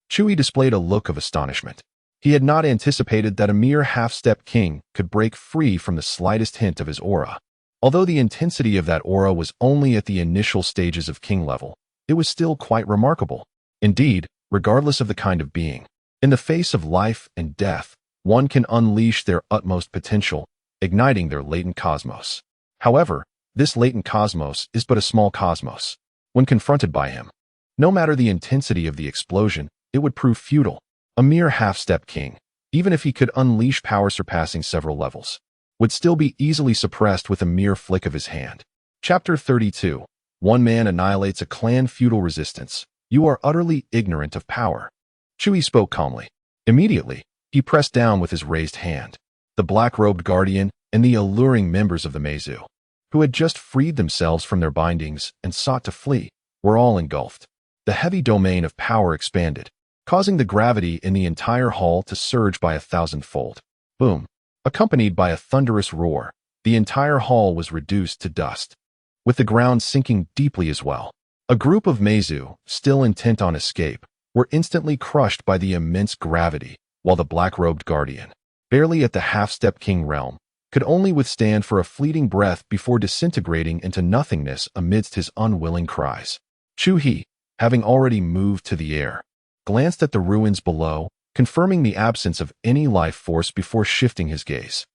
Chu He displayed a look of astonishment. He had not anticipated that a mere half-step king could break free from the slightest hint of his aura. Although the intensity of that aura was only at the initial stages of king level, it was still quite remarkable. Indeed, regardless of the kind of being, in the face of life and death, one can unleash their utmost potential, igniting their latent cosmos. However, this latent cosmos is but a small cosmos. When confronted by him, no matter the intensity of the explosion, it would prove futile. A mere half-step king, even if he could unleash power surpassing several levels, would still be easily suppressed with a mere flick of his hand. Chapter 32. One man annihilates a clan feudal resistance. You are utterly ignorant of power. Chu He spoke calmly. Immediately, he pressed down with his raised hand. The black-robed guardian and the alluring members of the Meizu, who had just freed themselves from their bindings and sought to flee, were all engulfed. The heavy domain of power expanded, causing the gravity in the entire hall to surge by 1,000-fold. Boom! Accompanied by a thunderous roar, the entire hall was reduced to dust, with the ground sinking deeply as well. A group of Meizu, still intent on escape, were instantly crushed by the immense gravity, while the black-robed guardian, barely at the half-step king realm, could only withstand for a fleeting breath before disintegrating into nothingness amidst his unwilling cries. Chu He, having already moved to the air, glanced at the ruins below, confirming the absence of any life force before shifting his gaze.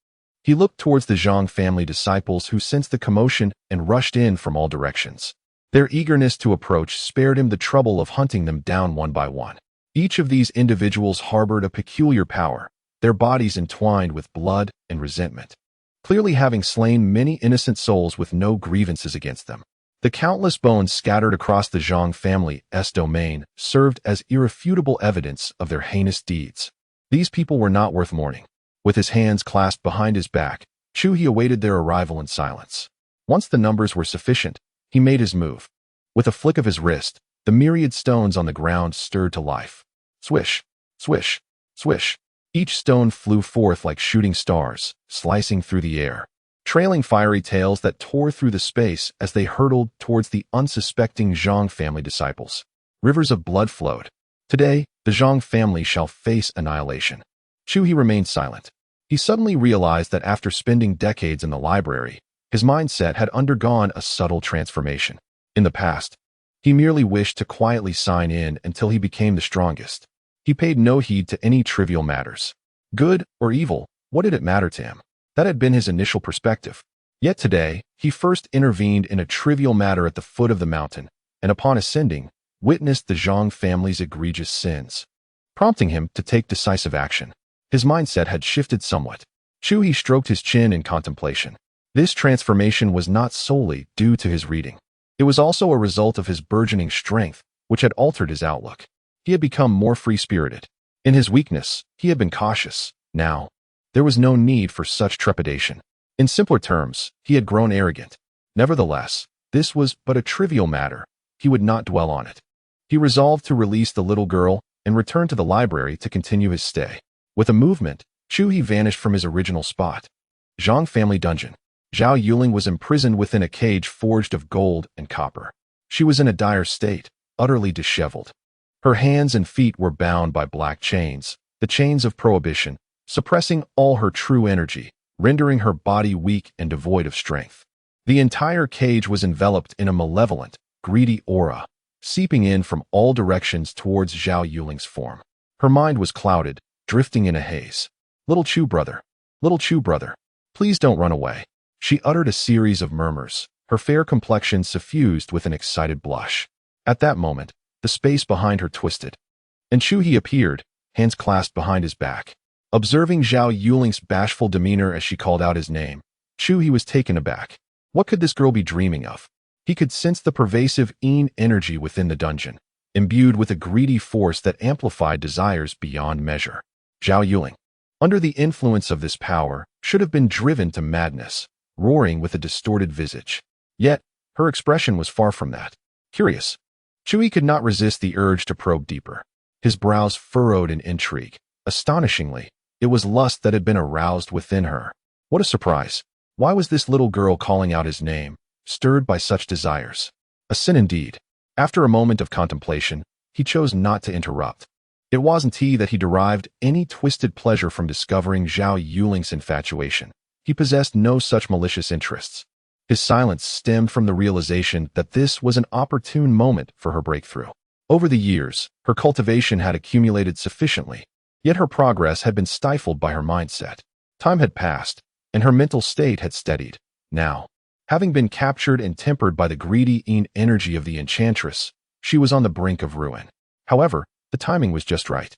He looked towards the Zhang family disciples who sensed the commotion and rushed in from all directions. Their eagerness to approach spared him the trouble of hunting them down one by one. Each of these individuals harbored a peculiar power, their bodies entwined with blood and resentment, clearly having slain many innocent souls with no grievances against them. The countless bones scattered across the Zhang family's domain served as irrefutable evidence of their heinous deeds. These people were not worth mourning. With his hands clasped behind his back, Chu He awaited their arrival in silence. Once the numbers were sufficient, he made his move. With a flick of his wrist, the myriad stones on the ground stirred to life. Swish, swish, swish. Each stone flew forth like shooting stars, slicing through the air, trailing fiery tails that tore through the space as they hurtled towards the unsuspecting Zhang family disciples. Rivers of blood flowed. Today, the Zhang family shall face annihilation. Chu He remained silent. He suddenly realized that after spending decades in the library, his mindset had undergone a subtle transformation. In the past, he merely wished to quietly sign in until he became the strongest. He paid no heed to any trivial matters. Good or evil, what did it matter to him? That had been his initial perspective. Yet today, he first intervened in a trivial matter at the foot of the mountain, and upon ascending, witnessed the Zhang family's egregious sins, prompting him to take decisive action. His mindset had shifted somewhat. Chu He stroked his chin in contemplation. This transformation was not solely due to his reading. It was also a result of his burgeoning strength, which had altered his outlook. He had become more free-spirited. In his weakness, he had been cautious. Now, there was no need for such trepidation. In simpler terms, he had grown arrogant. Nevertheless, this was but a trivial matter. He would not dwell on it. He resolved to release the little girl and return to the library to continue his stay. With a movement, Chu He vanished from his original spot. Zhang family dungeon. Zhao Yuling was imprisoned within a cage forged of gold and copper. She was in a dire state, utterly disheveled. Her hands and feet were bound by black chains, the chains of prohibition, suppressing all her true energy, rendering her body weak and devoid of strength. The entire cage was enveloped in a malevolent, greedy aura, seeping in from all directions towards Zhao Yuling's form. Her mind was clouded, drifting in a haze. Little Chu brother, please don't run away. She uttered a series of murmurs, her fair complexion suffused with an excited blush. At that moment, the space behind her twisted, and Chu He appeared, hands clasped behind his back. Observing Zhao Yuling's bashful demeanor as she called out his name, Chu He was taken aback. What could this girl be dreaming of? He could sense the pervasive yin energy within the dungeon, imbued with a greedy force that amplified desires beyond measure. Zhao Yuling, under the influence of this power, should have been driven to madness, roaring with a distorted visage. Yet, her expression was far from that. Curious, Chu He could not resist the urge to probe deeper. His brows furrowed in intrigue. Astonishingly, it was lust that had been aroused within her. What a surprise! Why was this little girl calling out his name, stirred by such desires? A sin indeed. After a moment of contemplation, he chose not to interrupt. It wasn't that he derived any twisted pleasure from discovering Zhao Yuling's infatuation. He possessed no such malicious interests. His silence stemmed from the realization that this was an opportune moment for her breakthrough. Over the years, her cultivation had accumulated sufficiently, yet her progress had been stifled by her mindset. Time had passed, and her mental state had steadied. Now, having been captured and tempered by the greedy yin energy of the enchantress, she was on the brink of ruin. However, the timing was just right.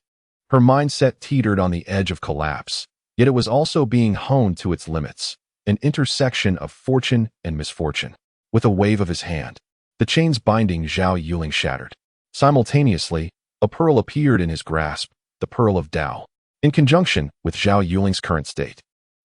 Her mindset teetered on the edge of collapse, yet it was also being honed to its limits, an intersection of fortune and misfortune. with a wave of his hand. The chains binding Zhao Yuling shattered. Simultaneously, a pearl appeared in his grasp, the Pearl of Tao. In conjunction with Zhao Yuling's current state,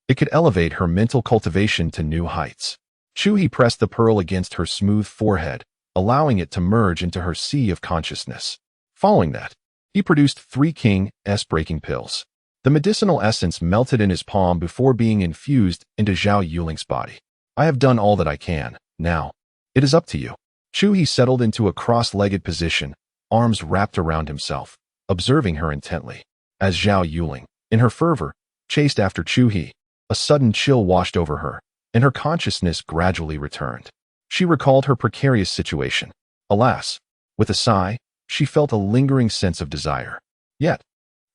it could elevate her mental cultivation to new heights. Chu He pressed the pearl against her smooth forehead, allowing it to merge into her sea of consciousness. Following that, he produced 3 King-S breaking pills. The medicinal essence melted in his palm before being infused into Zhao Yuling's body. I have done all that I can. Now, it is up to you. Chu He settled into a cross-legged position, arms wrapped around himself, observing her intently. As Zhao Yuling, in her fervor, chased after Chu He, a sudden chill washed over her, and her consciousness gradually returned. She recalled her precarious situation. Alas, with a sigh, she felt a lingering sense of desire. Yet,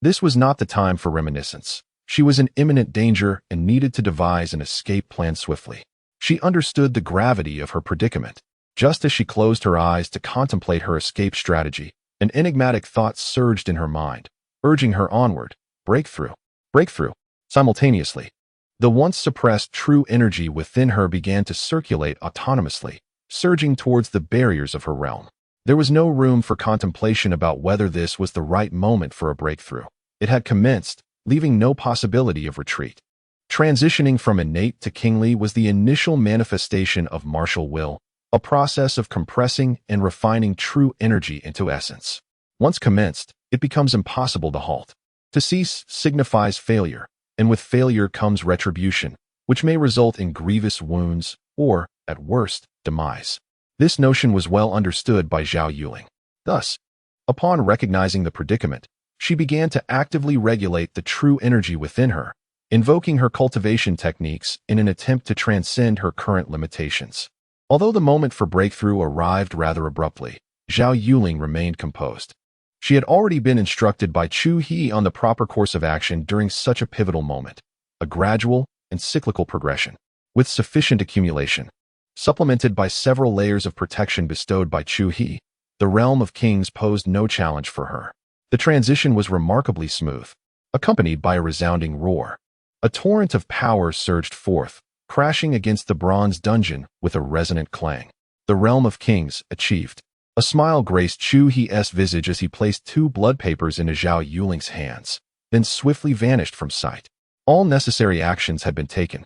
this was not the time for reminiscence. She was in imminent danger and needed to devise an escape plan swiftly. She understood the gravity of her predicament. Just as she closed her eyes to contemplate her escape strategy, an enigmatic thought surged in her mind, urging her onward. Breakthrough. Breakthrough. Simultaneously, the once suppressed true energy within her began to circulate autonomously, surging towards the barriers of her realm. There was no room for contemplation about whether this was the right moment for a breakthrough. It had commenced, leaving no possibility of retreat. Transitioning from innate to kingly was the initial manifestation of martial will, a process of compressing and refining true energy into essence. Once commenced, it becomes impossible to halt. To cease signifies failure, and with failure comes retribution, which may result in grievous wounds or, at worst, demise. This notion was well understood by Zhao Yuling. Thus, upon recognizing the predicament, she began to actively regulate the true energy within her, invoking her cultivation techniques in an attempt to transcend her current limitations. Although the moment for breakthrough arrived rather abruptly, Zhao Yuling remained composed. She had already been instructed by Chu He on the proper course of action during such a pivotal moment, a gradual and cyclical progression, with sufficient accumulation. Supplemented by several layers of protection bestowed by Chu He, the realm of kings posed no challenge for her. The transition was remarkably smooth, accompanied by a resounding roar. A torrent of power surged forth, crashing against the bronze dungeon with a resonant clang. The realm of kings achieved. A smile graced Chu He's visage as he placed 2 blood papers into Zhao Yuling's hands, then swiftly vanished from sight. All necessary actions had been taken.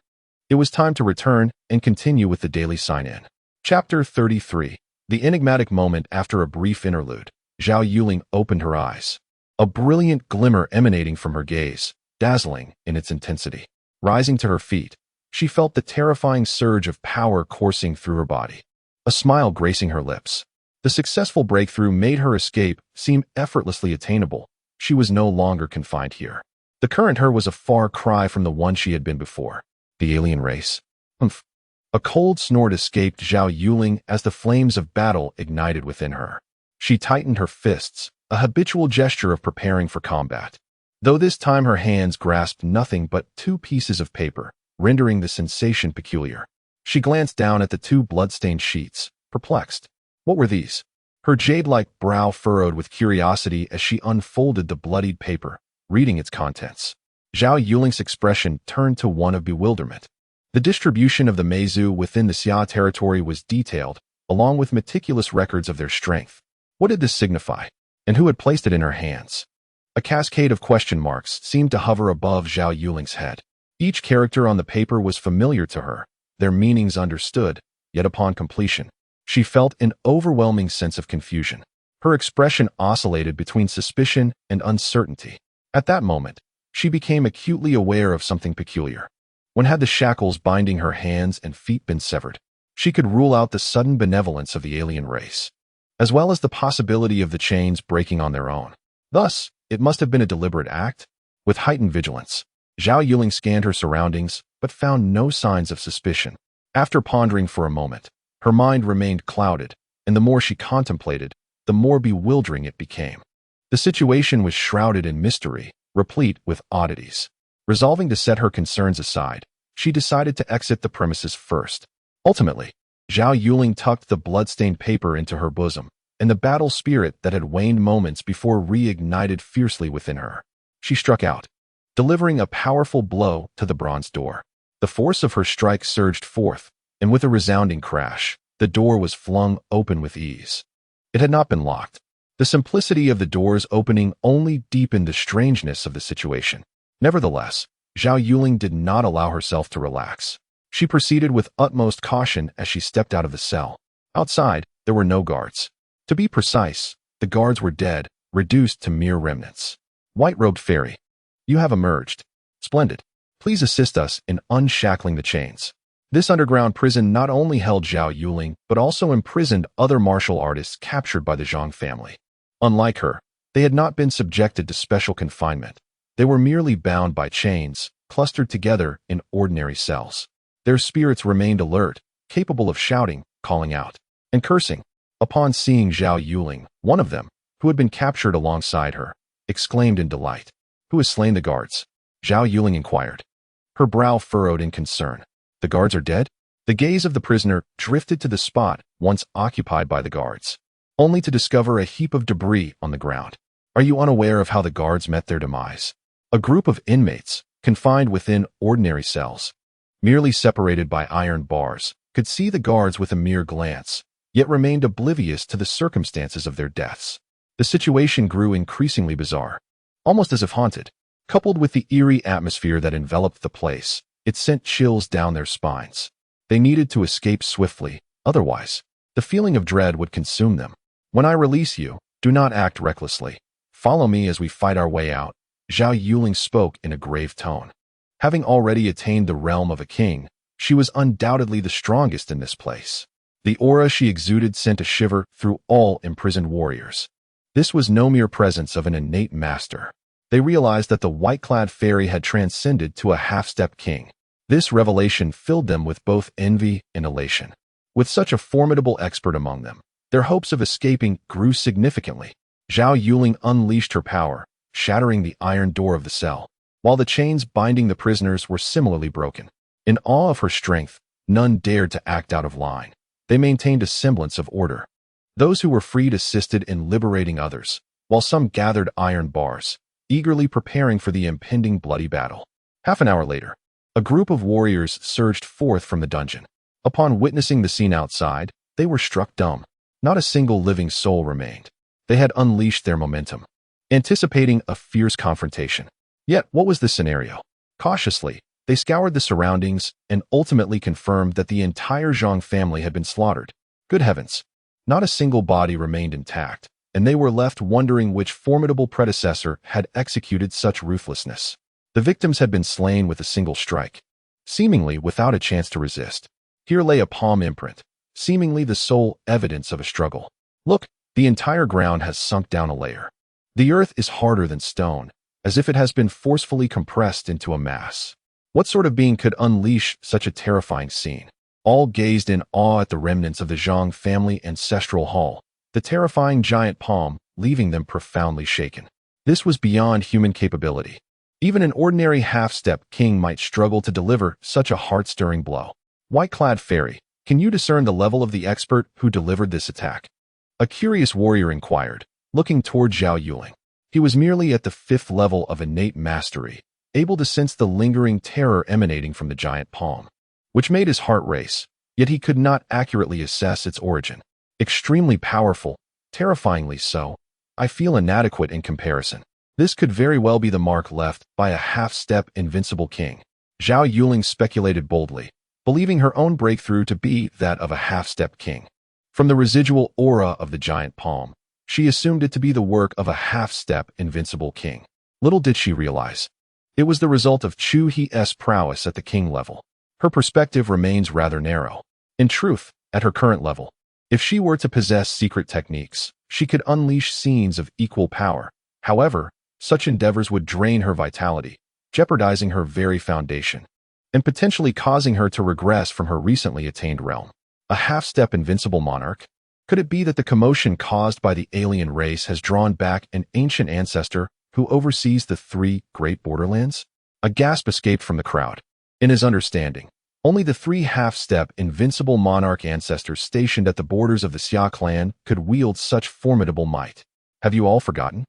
It was time to return and continue with the daily sign-in. Chapter 33. The enigmatic moment. After a brief interlude, Zhao Yuling opened her eyes. A brilliant glimmer emanating from her gaze, dazzling in its intensity. Rising to her feet, she felt the terrifying surge of power coursing through her body. A smile gracing her lips. The successful breakthrough made her escape seem effortlessly attainable. She was no longer confined here. The current her was a far cry from the one she had been before. The alien race. Humph. A cold snort escaped Zhao Yuling as the flames of battle ignited within her. She tightened her fists, a habitual gesture of preparing for combat. Though this time her hands grasped nothing but 2 pieces of paper, rendering the sensation peculiar. She glanced down at the 2 blood-stained sheets, perplexed. What were these? Her jade-like brow furrowed with curiosity as she unfolded the bloodied paper, reading its contents. Zhao Yuling's expression turned to one of bewilderment. The distribution of the Meizu within the Xia territory was detailed, along with meticulous records of their strength. What did this signify? And who had placed it in her hands? A cascade of question marks seemed to hover above Zhao Yuling's head. Each character on the paper was familiar to her, their meanings understood, yet upon completion, she felt an overwhelming sense of confusion. Her expression oscillated between suspicion and uncertainty. At that moment, she became acutely aware of something peculiar. When had the shackles binding her hands and feet been severed? She could rule out the sudden benevolence of the alien race, as well as the possibility of the chains breaking on their own. Thus, it must have been a deliberate act. With heightened vigilance, Zhao Yuling scanned her surroundings, but found no signs of suspicion. After pondering for a moment, her mind remained clouded, and the more she contemplated, the more bewildering it became. The situation was shrouded in mystery, replete with oddities. Resolving to set her concerns aside, she decided to exit the premises first. Ultimately, Zhao Yuling tucked the blood-stained paper into her bosom, and the battle spirit that had waned moments before reignited fiercely within her. She struck out, delivering a powerful blow to the bronze door. The force of her strike surged forth, and with a resounding crash, The door was flung open with ease. It had not been locked. The simplicity of the door's opening only deepened the strangeness of the situation. Nevertheless, Zhao Yuling did not allow herself to relax. She proceeded with utmost caution as she stepped out of the cell. Outside, there were no guards. To be precise, the guards were dead, reduced to mere remnants. White-robed fairy, you have emerged. Splendid. Please assist us in unshackling the chains. This underground prison not only held Zhao Yuling, but also imprisoned other martial artists captured by the Zhang family. Unlike her, they had not been subjected to special confinement. They were merely bound by chains, clustered together in ordinary cells. Their spirits remained alert, capable of shouting, calling out, and cursing. Upon seeing Zhao Yuling, one of them, who had been captured alongside her, exclaimed in delight, "Who has slain the guards?" Zhao Yuling inquired. Her brow furrowed in concern. The guards are dead? The gaze of the prisoner drifted to the spot once occupied by the guards, only to discover a heap of debris on the ground. Are you unaware of how the guards met their demise? A group of inmates, confined within ordinary cells, merely separated by iron bars, could see the guards with a mere glance, yet remained oblivious to the circumstances of their deaths. The situation grew increasingly bizarre, almost as if haunted. Coupled with the eerie atmosphere that enveloped the place, it sent chills down their spines. They needed to escape swiftly, otherwise, the feeling of dread would consume them. When I release you, do not act recklessly. Follow me as we fight our way out. Zhao Yuling spoke in a grave tone. Having already attained the realm of a king, she was undoubtedly the strongest in this place. The aura she exuded sent a shiver through all imprisoned warriors. This was no mere presence of an innate master. They realized that the white-clad fairy had transcended to a half-step king. This revelation filled them with both envy and elation. With such a formidable expert among them, their hopes of escaping grew significantly. Zhao Yuling unleashed her power, shattering the iron door of the cell, while the chains binding the prisoners were similarly broken. In awe of her strength, none dared to act out of line. They maintained a semblance of order. Those who were freed assisted in liberating others, while some gathered iron bars, eagerly preparing for the impending bloody battle. Half an hour later, a group of warriors surged forth from the dungeon. Upon witnessing the scene outside, they were struck dumb. Not a single living soul remained. They had unleashed their momentum, anticipating a fierce confrontation. Yet, what was the scenario? Cautiously, they scoured the surroundings and ultimately confirmed that the entire Zhang family had been slaughtered. Good heavens! Not a single body remained intact, and they were left wondering which formidable predecessor had executed such ruthlessness. The victims had been slain with a single strike, seemingly without a chance to resist. Here lay a palm imprint, seemingly the sole evidence of a struggle. Look, the entire ground has sunk down a layer. The earth is harder than stone, as if it has been forcefully compressed into a mass. What sort of being could unleash such a terrifying scene? All gazed in awe at the remnants of the Zhang family ancestral hall, the terrifying giant palm leaving them profoundly shaken. This was beyond human capability. Even an ordinary half-step king might struggle to deliver such a heart-stirring blow. White-clad fairy, can you discern the level of the expert who delivered this attack? A curious warrior inquired, looking toward Zhao Yuling. He was merely at the 5th level of innate mastery, able to sense the lingering terror emanating from the giant palm, which made his heart race, yet he could not accurately assess its origin. Extremely powerful, terrifyingly so. I feel inadequate in comparison. This could very well be the mark left by a half-step invincible king. Zhao Yuling speculated boldly, believing her own breakthrough to be that of a half-step king. From the residual aura of the giant palm, she assumed it to be the work of a half-step invincible king. Little did she realize, it was the result of Chu He's prowess at the king level. Her perspective remains rather narrow. In truth, at her current level, if she were to possess secret techniques, she could unleash scenes of equal power. However, such endeavors would drain her vitality, jeopardizing her very foundation, and potentially causing her to regress from her recently attained realm. A half-step invincible monarch? Could it be that the commotion caused by the alien race has drawn back an ancient ancestor who oversees the 3 great borderlands? A gasp escaped from the crowd. In his understanding, only the 3 half-step invincible monarch ancestors stationed at the borders of the Xia Clan could wield such formidable might. Have you all forgotten?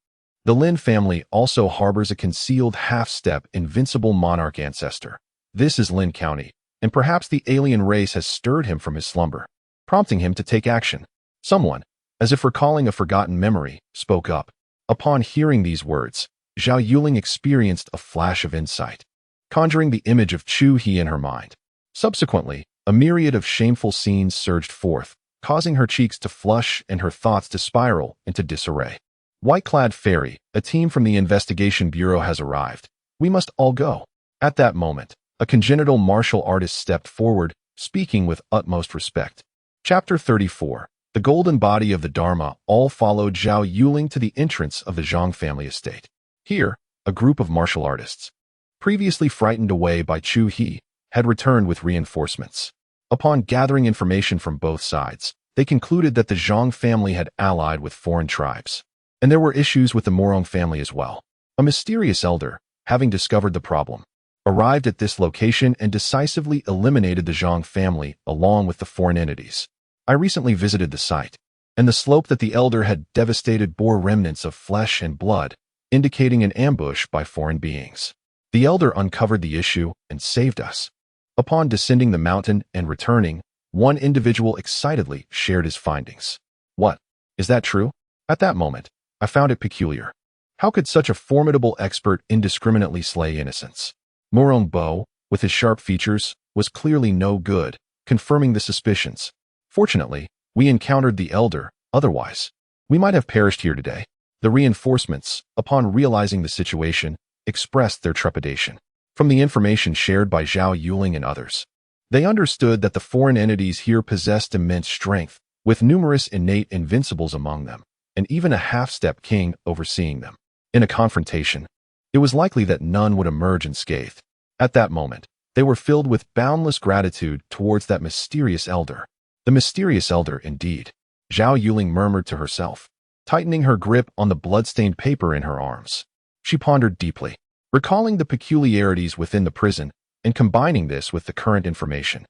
The Lin family also harbors a concealed half-step invincible monarch ancestor. This is Lin County, and perhaps the alien race has stirred him from his slumber. prompting him to take action. Someone, as if recalling a forgotten memory, spoke up. Upon hearing these words, Zhao Yuling experienced a flash of insight, conjuring the image of Chu He in her mind. Subsequently, a myriad of shameful scenes surged forth, causing her cheeks to flush and her thoughts to spiral into disarray. White-clad fairy, a team from the investigation bureau has arrived. We must all go. At that moment, a congenital martial artist stepped forward, speaking with utmost respect. Chapter 34. The golden body of the Dharma all followed Zhao Yuling to the entrance of the Zhang family estate. Here, a group of martial artists, previously frightened away by Chu He, had returned with reinforcements. Upon gathering information from both sides, they concluded that the Zhang family had allied with foreign tribes. And there were issues with the Morong family as well. A mysterious elder, having discovered the problem, arrived at this location and decisively eliminated the Zhang family along with the foreign entities. I recently visited the site, and the slope that the elder had devastated bore remnants of flesh and blood, indicating an ambush by foreign beings. The elder uncovered the issue and saved us. Upon descending the mountain and returning, one individual excitedly shared his findings. What? Is that true? At that moment, I found it peculiar. How could such a formidable expert indiscriminately slay innocents? Morong Bo, with his sharp features, was clearly no good, confirming the suspicions. Fortunately, we encountered the elder, otherwise, we might have perished here today. The reinforcements, upon realizing the situation, expressed their trepidation. From the information shared by Zhao Yuling and others, they understood that the foreign entities here possessed immense strength, with numerous innate invincibles among them, and even a half-step king overseeing them. In a confrontation, it was likely that none would emerge unscathed. At that moment, they were filled with boundless gratitude towards that mysterious elder. The mysterious elder, indeed, Zhao Yuling murmured to herself, tightening her grip on the blood-stained paper in her arms. She pondered deeply, recalling the peculiarities within the prison and combining this with the current information.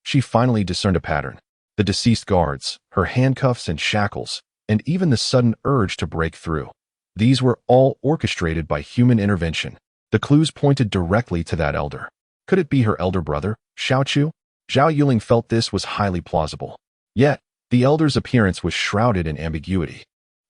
She finally discerned a pattern. The deceased guards, her handcuffs and shackles, and even the sudden urge to break through. These were all orchestrated by human intervention. The clues pointed directly to that elder. Could it be her elder brother, Xiao Chu? Zhao Yuling felt this was highly plausible. Yet, the elder's appearance was shrouded in ambiguity.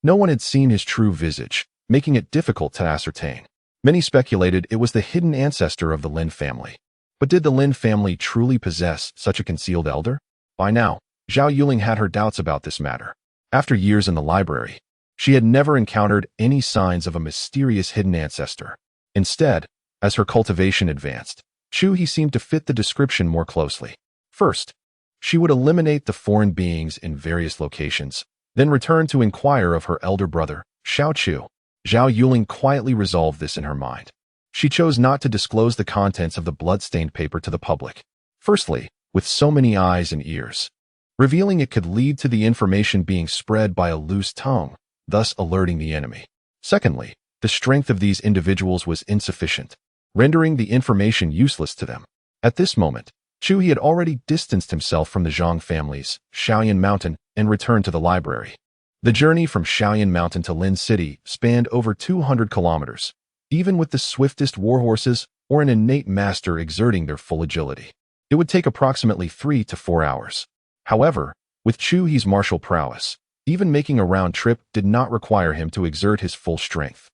No one had seen his true visage, making it difficult to ascertain. Many speculated it was the hidden ancestor of the Lin family. But did the Lin family truly possess such a concealed elder? By now, Zhao Yuling had her doubts about this matter. After years in the library, she had never encountered any signs of a mysterious hidden ancestor. Instead, as her cultivation advanced, Chu He seemed to fit the description more closely. First, she would eliminate the foreign beings in various locations, then return to inquire of her elder brother, Xiao Chu. Zhao Yuling quietly resolved this in her mind. She chose not to disclose the contents of the blood-stained paper to the public. Firstly, with so many eyes and ears, revealing it could lead to the information being spread by a loose tongue, thus alerting the enemy. Secondly, the strength of these individuals was insufficient, rendering the information useless to them. At this moment, Chu He had already distanced himself from the Zhang families, Shaoyan Mountain, and returned to the library. The journey from Shaoyan Mountain to Lin City spanned over 200 kilometers, even with the swiftest warhorses or an innate master exerting their full agility. It would take approximately 3 to 4 hours. However, with Chu He's martial prowess, even making a round trip did not require him to exert his full strength.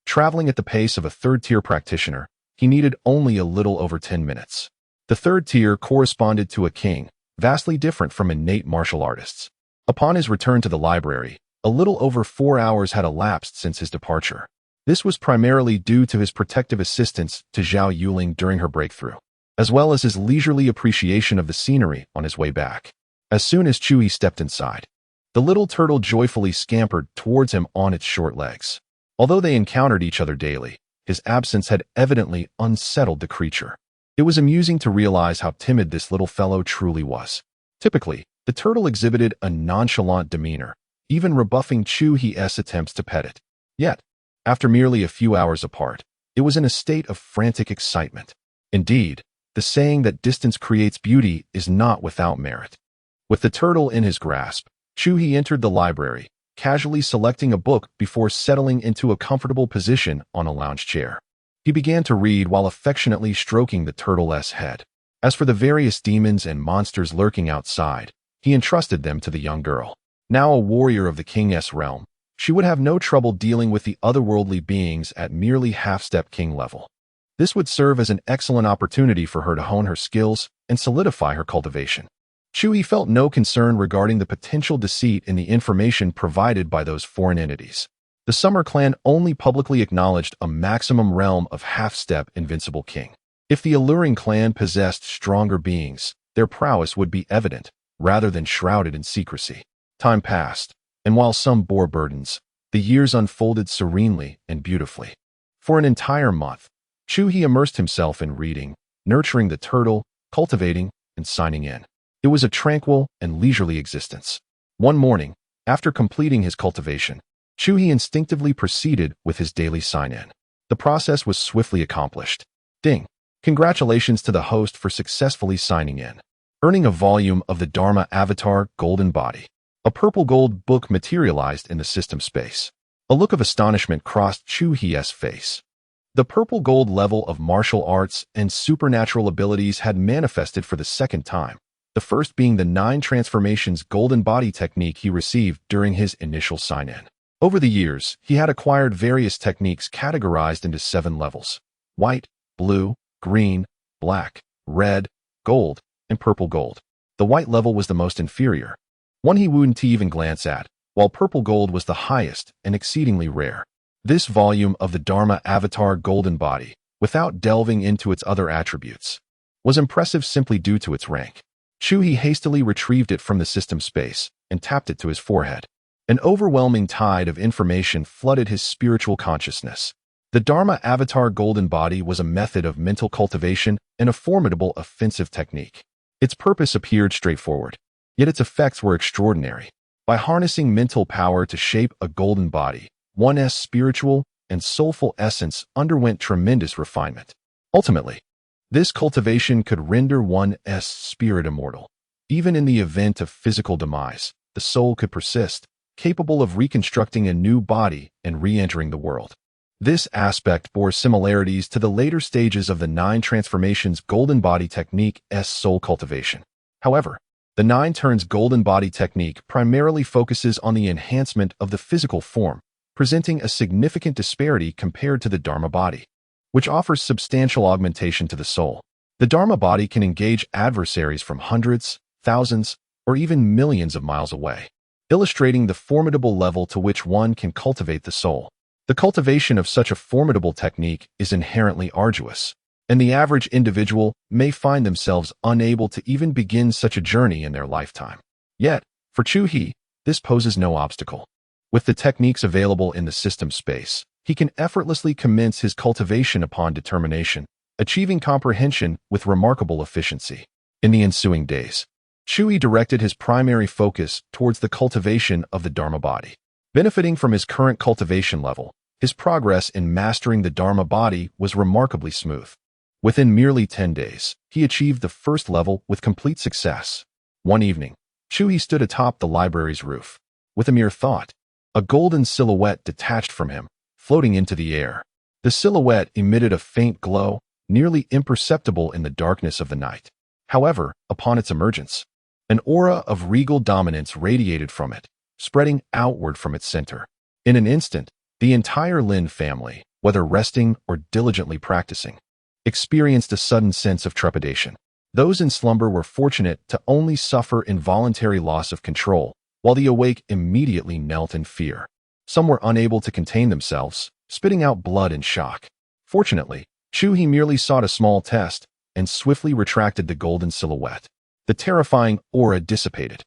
Traveling at the pace of a third-tier practitioner, he needed only a little over 10 minutes. The third tier corresponded to a king, vastly different from innate martial artists. Upon his return to the library, a little over 4 hours had elapsed since his departure. This was primarily due to his protective assistance to Zhao Yuling during her breakthrough, as well as his leisurely appreciation of the scenery on his way back. As soon as Chu He stepped inside, the little turtle joyfully scampered towards him on its short legs. Although they encountered each other daily, his absence had evidently unsettled the creature. It was amusing to realize how timid this little fellow truly was. Typically, the turtle exhibited a nonchalant demeanor, even rebuffing Chu He's attempts to pet it. Yet, after merely a few hours apart, it was in a state of frantic excitement. Indeed, the saying that distance creates beauty is not without merit. With the turtle in his grasp, Chu He entered the library, casually selecting a book before settling into a comfortable position on a lounge chair. He began to read while affectionately stroking the turtle's head. As for the various demons and monsters lurking outside, He entrusted them to the young girl. Now a warrior of the king's realm, she would have no trouble dealing with the otherworldly beings at merely half-step king level. This would serve as an excellent opportunity for her to hone her skills and solidify her cultivation. Chu He felt no concern regarding the potential deceit in the information provided by those foreign entities. The Summer Clan only publicly acknowledged a maximum realm of half-step invincible king. If the alluring clan possessed stronger beings, their prowess would be evident, rather than shrouded in secrecy. Time passed, and while some bore burdens, the years unfolded serenely and beautifully. For an entire month, Chu He immersed himself in reading, nurturing the turtle, cultivating, and signing in. It was a tranquil and leisurely existence. One morning, after completing his cultivation, Chu He instinctively proceeded with his daily sign-in. The process was swiftly accomplished. Ding! Congratulations to the host for successfully signing in, earning a volume of the Dharma Avatar Golden Body. A purple gold book materialized in the system space. A look of astonishment crossed Chu He's face. The purple gold level of martial arts and supernatural abilities had manifested for the second time, the first being the 9 transformations golden body technique he received during his initial sign-in. Over the years, he had acquired various techniques categorized into 7 levels: white, blue, green, black, red, gold, and purple gold. The white level was the most inferior, one he wouldn't even glance at, while purple gold was the highest and exceedingly rare. This volume of the Dharma Avatar Golden Body, without delving into its other attributes, was impressive simply due to its rank. Chu He hastily retrieved it from the system space and tapped it to his forehead. An overwhelming tide of information flooded his spiritual consciousness. The Dharma Avatar Golden Body was a method of mental cultivation and a formidable offensive technique. Its purpose appeared straightforward, yet its effects were extraordinary. By harnessing mental power to shape a golden body, one's spiritual and soulful essence underwent tremendous refinement. Ultimately, this cultivation could render one's spirit immortal. Even in the event of physical demise, the soul could persist, capable of reconstructing a new body and re-entering the world. This aspect bore similarities to the later stages of the 9 transformations golden body technique's soul cultivation. However, the 9 turns golden body technique primarily focuses on the enhancement of the physical form, presenting a significant disparity compared to the Dharma body, which offers substantial augmentation to the soul. The Dharma body can engage adversaries from hundreds, thousands, or even millions of miles away, illustrating the formidable level to which one can cultivate the soul. The cultivation of such a formidable technique is inherently arduous, and the average individual may find themselves unable to even begin such a journey in their lifetime. Yet, for Chu He, this poses no obstacle. With the techniques available in the system space, he can effortlessly commence his cultivation upon determination, achieving comprehension with remarkable efficiency. In the ensuing days, Chu He directed his primary focus towards the cultivation of the Dharma body. Benefiting from his current cultivation level, his progress in mastering the Dharma body was remarkably smooth. Within merely 10 days, he achieved the first level with complete success. One evening, Chu He stood atop the library's roof. With a mere thought, a golden silhouette detached from him, floating into the air. The silhouette emitted a faint glow, nearly imperceptible in the darkness of the night. However, upon its emergence, an aura of regal dominance radiated from it, spreading outward from its center. In an instant, the entire Lin family, whether resting or diligently practicing, experienced a sudden sense of trepidation. Those in slumber were fortunate to only suffer involuntary loss of control, while the awake immediately knelt in fear. Some were unable to contain themselves, spitting out blood in shock. Fortunately, Chu He merely sought a small test and swiftly retracted the golden silhouette. The terrifying aura dissipated.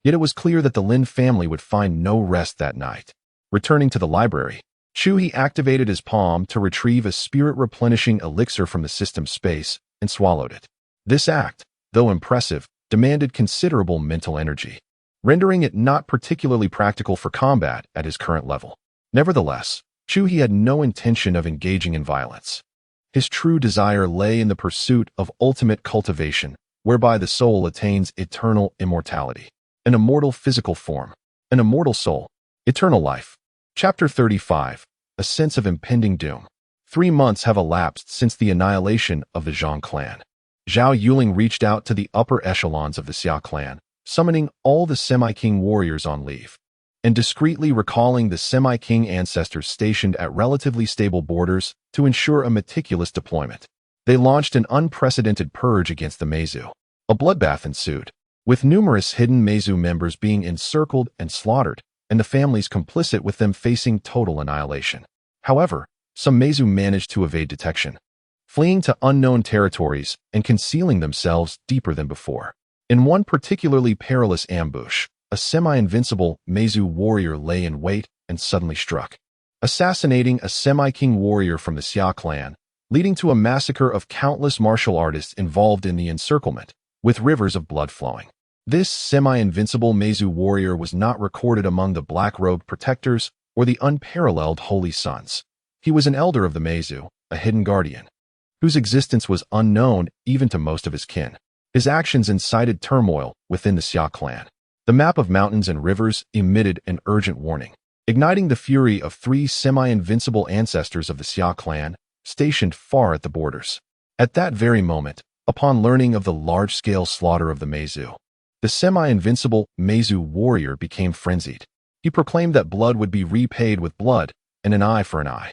Yet it was clear that the Lin family would find no rest that night. Returning to the library, Chu He activated his palm to retrieve a spirit-replenishing elixir from the system space and swallowed it. This act, though impressive, demanded considerable mental energy, rendering it not particularly practical for combat at his current level. Nevertheless, Chu He had no intention of engaging in violence. His true desire lay in the pursuit of ultimate cultivation, whereby the soul attains eternal immortality. An immortal physical form, an immortal soul, eternal life. Chapter 35. A sense of impending doom. 3 months have elapsed since the annihilation of the Xia Clan. Zhao Yuling reached out to the upper echelons of the Xia Clan, summoning all the semi-king warriors on leave, and discreetly recalling the semi-king ancestors stationed at relatively stable borders to ensure a meticulous deployment. They launched an unprecedented purge against the Meizu. A bloodbath ensued, with numerous hidden Meizu members being encircled and slaughtered, and the families complicit with them facing total annihilation. However, some Meizu managed to evade detection, fleeing to unknown territories and concealing themselves deeper than before. In one particularly perilous ambush, a semi-invincible Meizu warrior lay in wait and suddenly struck, assassinating a semi-king warrior from the Xia Clan, leading to a massacre of countless martial artists involved in the encirclement, with rivers of blood flowing. This semi-invincible Meizu warrior was not recorded among the black-robed protectors or the unparalleled holy sons. He was an elder of the Meizu, a hidden guardian, whose existence was unknown even to most of his kin. His actions incited turmoil within the Xia Clan. The map of mountains and rivers emitted an urgent warning, igniting the fury of 3 semi-invincible ancestors of the Xia Clan stationed far at the borders. At that very moment, upon learning of the large-scale slaughter of the Meizu, the semi-invincible Meizu warrior became frenzied. He proclaimed that blood would be repaid with blood and an eye for an eye.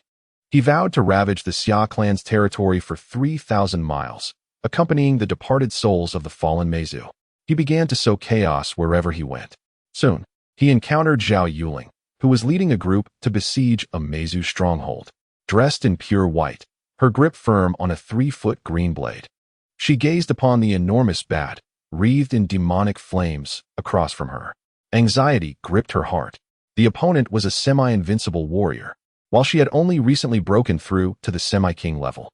He vowed to ravage the Xia Clan's territory for 3,000 miles, accompanying the departed souls of the fallen Meizu. He began to sow chaos wherever he went. Soon, he encountered Zhao Yuling, who was leading a group to besiege a Meizu stronghold. Dressed in pure white, her grip firm on a 3-foot green blade, she gazed upon the enormous bat, wreathed in demonic flames, across from her. Anxiety gripped her heart. The opponent was a semi-invincible warrior, while she had only recently broken through to the semi-king level.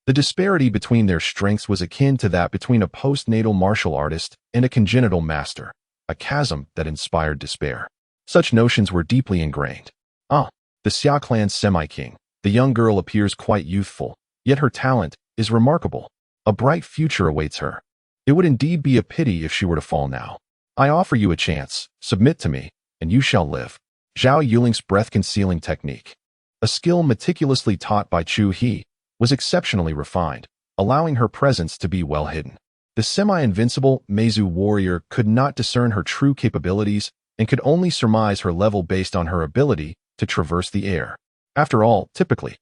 The disparity between their strengths was akin to that between a postnatal martial artist and a congenital master, a chasm that inspired despair. Such notions were deeply ingrained. The Xia Clan's semi-king. The young girl appears quite youthful, yet her talent is remarkable. A bright future awaits her. It would indeed be a pity if she were to fall now. I offer you a chance. Submit to me, and you shall live. Zhao Yuling's breath-concealing technique, a skill meticulously taught by Chu He, was exceptionally refined, allowing her presence to be well hidden. The semi-invincible Meizu warrior could not discern her true capabilities and could only surmise her level based on her ability to traverse the air. After all, typically,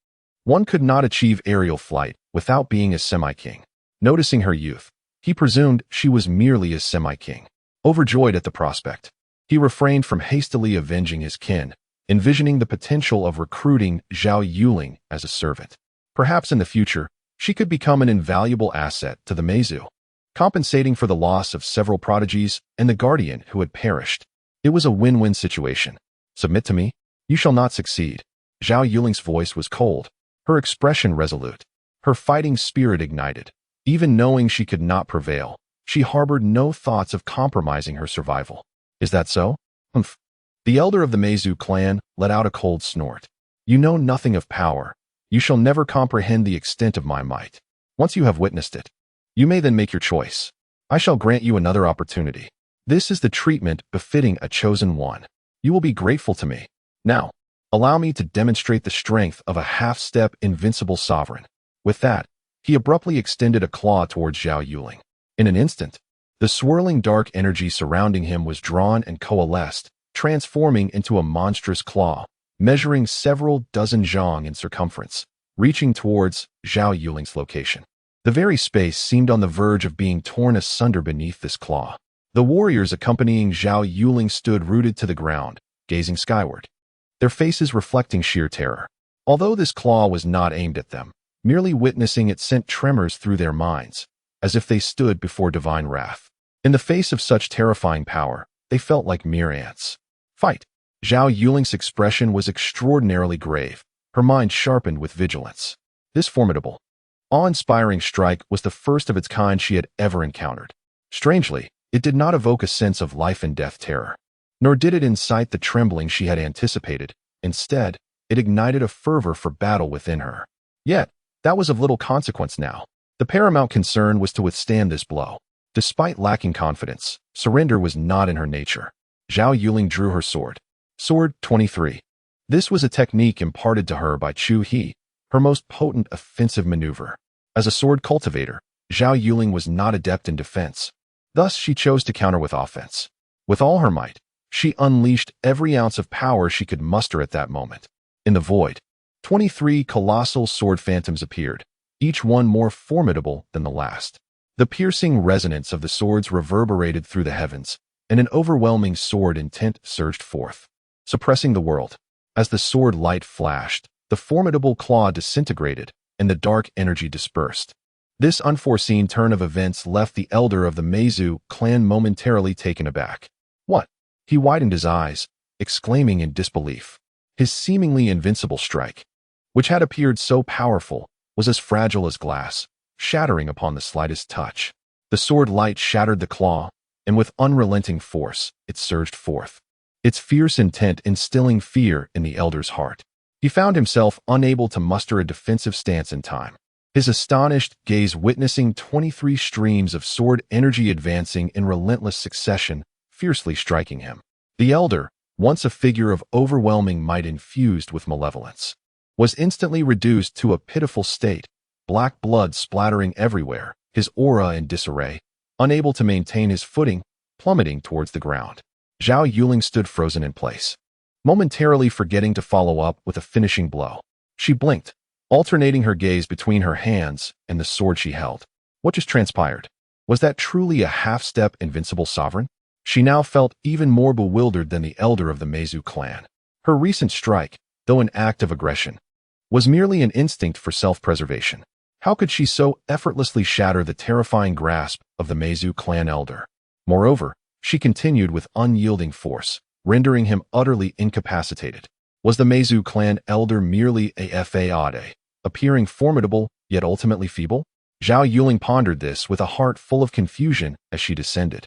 one could not achieve aerial flight without being a semi-king. Noticing her youth, he presumed she was merely a semi-king. Overjoyed at the prospect, he refrained from hastily avenging his kin, envisioning the potential of recruiting Zhao Yuling as a servant. Perhaps in the future, she could become an invaluable asset to the Meizu, compensating for the loss of several prodigies and the guardian who had perished. It was a win-win situation. Submit to me, you shall not succeed. Zhao Yuling's voice was cold, her expression resolute, her fighting spirit ignited. Even knowing she could not prevail, she harbored no thoughts of compromising her survival. Is that so? Humph. The elder of the Meizu clan let out a cold snort. You know nothing of power. You shall never comprehend the extent of my might. Once you have witnessed it, you may then make your choice. I shall grant you another opportunity. This is the treatment befitting a chosen one. You will be grateful to me. Now, allow me to demonstrate the strength of a half-step invincible sovereign. With that, he abruptly extended a claw towards Zhao Yuling. In an instant, the swirling dark energy surrounding him was drawn and coalesced, transforming into a monstrous claw, measuring several dozen zhang in circumference, reaching towards Zhao Yuling's location. The very space seemed on the verge of being torn asunder beneath this claw. The warriors accompanying Zhao Yuling stood rooted to the ground, gazing skyward, their faces reflecting sheer terror. Although this claw was not aimed at them, merely witnessing it sent tremors through their minds, as if they stood before divine wrath. In the face of such terrifying power, they felt like mere ants. Fight! Zhao Yuling's expression was extraordinarily grave, her mind sharpened with vigilance. This formidable, awe-inspiring strike was the first of its kind she had ever encountered. Strangely, it did not evoke a sense of life-and-death terror, nor did it incite the trembling she had anticipated. Instead, it ignited a fervor for battle within her. Yet, that was of little consequence now. The paramount concern was to withstand this blow. Despite lacking confidence, surrender was not in her nature. Zhao Yuling drew her sword. Sword 23. This was a technique imparted to her by Chu He, her most potent offensive maneuver. As a sword cultivator, Zhao Yuling was not adept in defense. Thus, she chose to counter with offense. With all her might, she unleashed every ounce of power she could muster at that moment. In the void, 23 colossal sword phantoms appeared, each one more formidable than the last. The piercing resonance of the swords reverberated through the heavens, and an overwhelming sword intent surged forth, suppressing the world. As the sword light flashed, the formidable claw disintegrated, and the dark energy dispersed. This unforeseen turn of events left the elder of the Xia clan momentarily taken aback. What? He widened his eyes, exclaiming in disbelief. His seemingly invincible strike, which had appeared so powerful, was as fragile as glass, shattering upon the slightest touch. The sword light shattered the claw, and with unrelenting force, it surged forth, its fierce intent instilling fear in the elder's heart. He found himself unable to muster a defensive stance in time, his astonished gaze witnessing 23 streams of sword energy advancing in relentless succession, fiercely striking him. The elder, once a figure of overwhelming might infused with malevolence, was instantly reduced to a pitiful state, black blood splattering everywhere, his aura in disarray, unable to maintain his footing, plummeting towards the ground. Zhao Yuling stood frozen in place, momentarily forgetting to follow up with a finishing blow. She blinked, alternating her gaze between her hands and the sword she held. What just transpired? Was that truly a half-step invincible sovereign? She now felt even more bewildered than the elder of the Xia clan. Her recent strike, though an act of aggression, was merely an instinct for self-preservation. How could she so effortlessly shatter the terrifying grasp of the Xia clan elder? Moreover, she continued with unyielding force, rendering him utterly incapacitated. Was the Xia clan elder merely a fade, appearing formidable, yet ultimately feeble? Zhao Yuling pondered this with a heart full of confusion as she descended.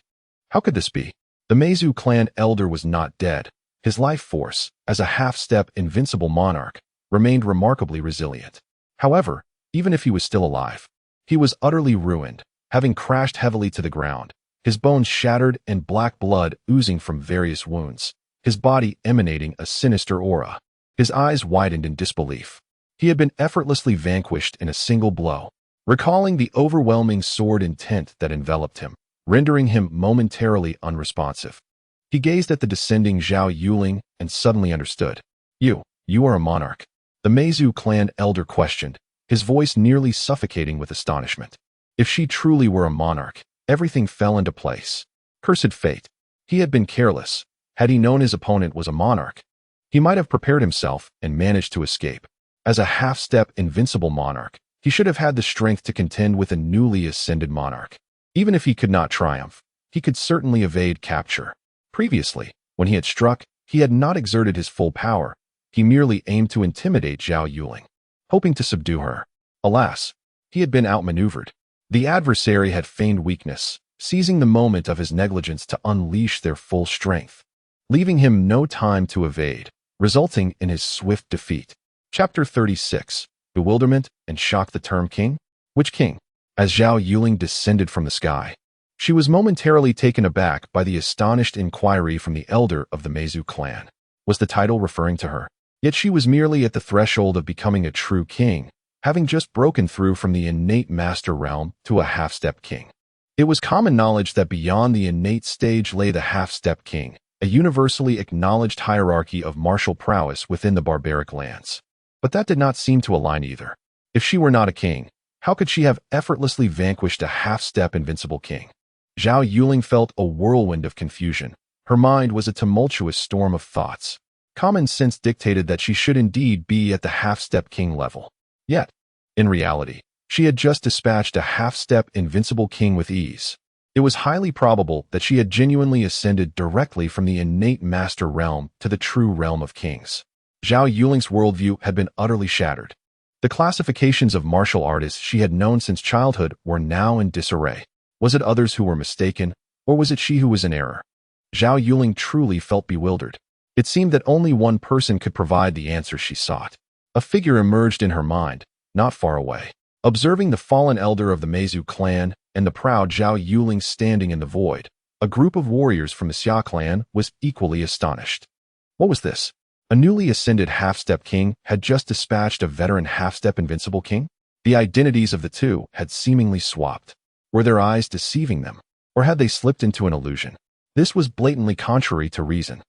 How could this be? The Xia clan elder was not dead. His life force, as a half-step invincible monarch, remained remarkably resilient. However, even if he was still alive, he was utterly ruined, having crashed heavily to the ground, his bones shattered and black blood oozing from various wounds, his body emanating a sinister aura. His eyes widened in disbelief. He had been effortlessly vanquished in a single blow, recalling the overwhelming sword intent that enveloped him, rendering him momentarily unresponsive. He gazed at the descending Zhao Yuling and suddenly understood. You are a monarch. The Xia clan elder questioned, his voice nearly suffocating with astonishment. If she truly were a monarch, everything fell into place. Cursed fate. He had been careless. Had he known his opponent was a monarch, he might have prepared himself and managed to escape. As a half-step invincible monarch, he should have had the strength to contend with a newly ascended monarch. Even if he could not triumph, he could certainly evade capture. Previously, when he had struck, he had not exerted his full power. He merely aimed to intimidate Zhao Yuling, hoping to subdue her. Alas, he had been outmaneuvered. The adversary had feigned weakness, seizing the moment of his negligence to unleash their full strength, leaving him no time to evade, resulting in his swift defeat. Chapter 36. Bewilderment and shock. The term king? Which king? As Zhao Yuling descended from the sky, she was momentarily taken aback by the astonished inquiry from the elder of the Xia clan. Was the title referring to her? Yet she was merely at the threshold of becoming a true king, having just broken through from the innate master realm to a half-step king. It was common knowledge that beyond the innate stage lay the half-step king, a universally acknowledged hierarchy of martial prowess within the barbaric lands. But that did not seem to align either. If she were not a king, how could she have effortlessly vanquished a half-step invincible king? Zhao Yuling felt a whirlwind of confusion. Her mind was a tumultuous storm of thoughts. Common sense dictated that she should indeed be at the half-step king level. Yet, in reality, she had just dispatched a half-step invincible king with ease. It was highly probable that she had genuinely ascended directly from the innate master realm to the true realm of kings. Zhao Yuling's worldview had been utterly shattered. The classifications of martial artists she had known since childhood were now in disarray. Was it others who were mistaken, or was it she who was in error? Zhao Yuling truly felt bewildered. It seemed that only one person could provide the answer she sought. A figure emerged in her mind, not far away. Observing the fallen elder of the Xia clan and the proud Zhao Yuling standing in the void, a group of warriors from the Xia clan was equally astonished. What was this? A newly ascended half-step king had just dispatched a veteran half-step invincible king? The identities of the two had seemingly swapped. Were their eyes deceiving them? Or had they slipped into an illusion? This was blatantly contrary to reason.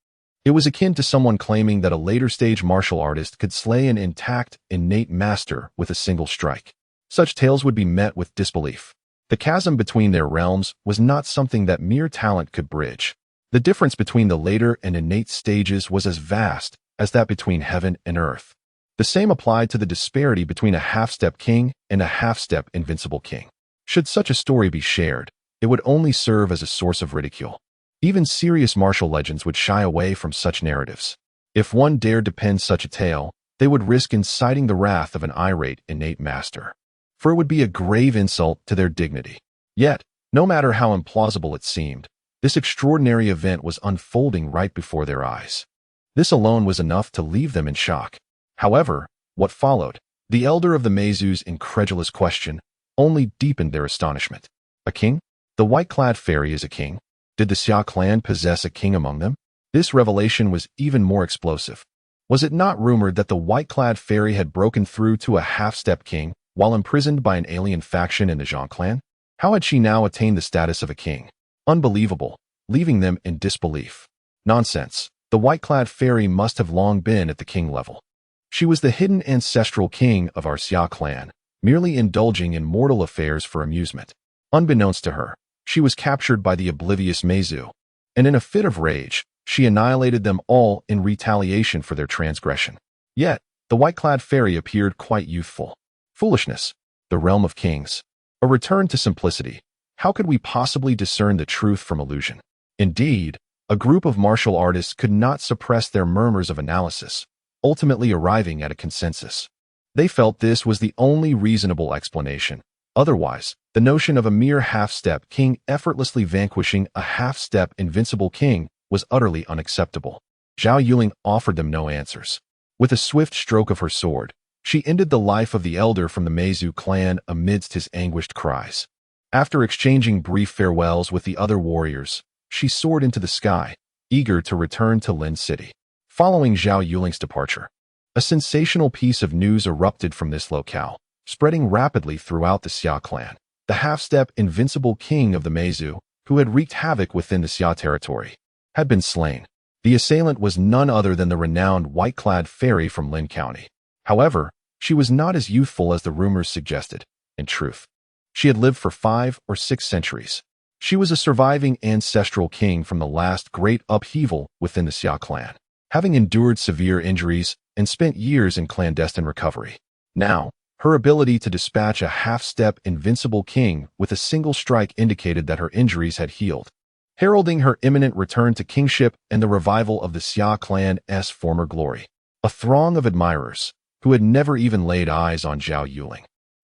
It was akin to someone claiming that a later-stage martial artist could slay an intact, innate master with a single strike. Such tales would be met with disbelief. The chasm between their realms was not something that mere talent could bridge. The difference between the later and innate stages was as vast as that between heaven and earth. The same applied to the disparity between a half-step king and a half-step invincible king. Should such a story be shared, it would only serve as a source of ridicule. Even serious martial legends would shy away from such narratives. If one dared to pen such a tale, they would risk inciting the wrath of an irate, innate master. For it would be a grave insult to their dignity. Yet, no matter how implausible it seemed, this extraordinary event was unfolding right before their eyes. This alone was enough to leave them in shock. However, what followed, the elder of the Meizu's incredulous question, only deepened their astonishment. A king? The white-clad fairy is a king? Did the Xia Clan possess a king among them? This revelation was even more explosive. Was it not rumored that the white-clad fairy had broken through to a half-step king while imprisoned by an alien faction in the Xia Clan? How had she now attained the status of a king? Unbelievable, leaving them in disbelief. Nonsense. The white-clad fairy must have long been at the king level. She was the hidden ancestral king of our Xia Clan, merely indulging in mortal affairs for amusement. Unbeknownst to her, she was captured by the oblivious Meizu, and in a fit of rage, she annihilated them all in retaliation for their transgression. Yet, the white-clad fairy appeared quite youthful. Foolishness, the realm of kings. A return to simplicity. How could we possibly discern the truth from illusion? Indeed, a group of martial artists could not suppress their murmurs of analysis, ultimately arriving at a consensus. They felt this was the only reasonable explanation. Otherwise, the notion of a mere half-step king effortlessly vanquishing a half-step invincible king was utterly unacceptable. Zhao Yuling offered them no answers. With a swift stroke of her sword, she ended the life of the elder from the Meizu clan amidst his anguished cries. After exchanging brief farewells with the other warriors, she soared into the sky, eager to return to Lin City. Following Zhao Yuling's departure, a sensational piece of news erupted from this locale, spreading rapidly throughout the Xia clan. The half-step invincible king of the Meizu, who had wreaked havoc within the Xia territory, had been slain. The assailant was none other than the renowned white-clad fairy from Lin County. However, she was not as youthful as the rumors suggested. In truth, she had lived for 5 or 6 centuries. She was a surviving ancestral king from the last great upheaval within the Xia clan, having endured severe injuries and spent years in clandestine recovery. Now, her ability to dispatch a half-step invincible king with a single strike indicated that her injuries had healed, heralding her imminent return to kingship and the revival of the Xia clan's former glory. A throng of admirers, who had never even laid eyes on Zhao Yuling,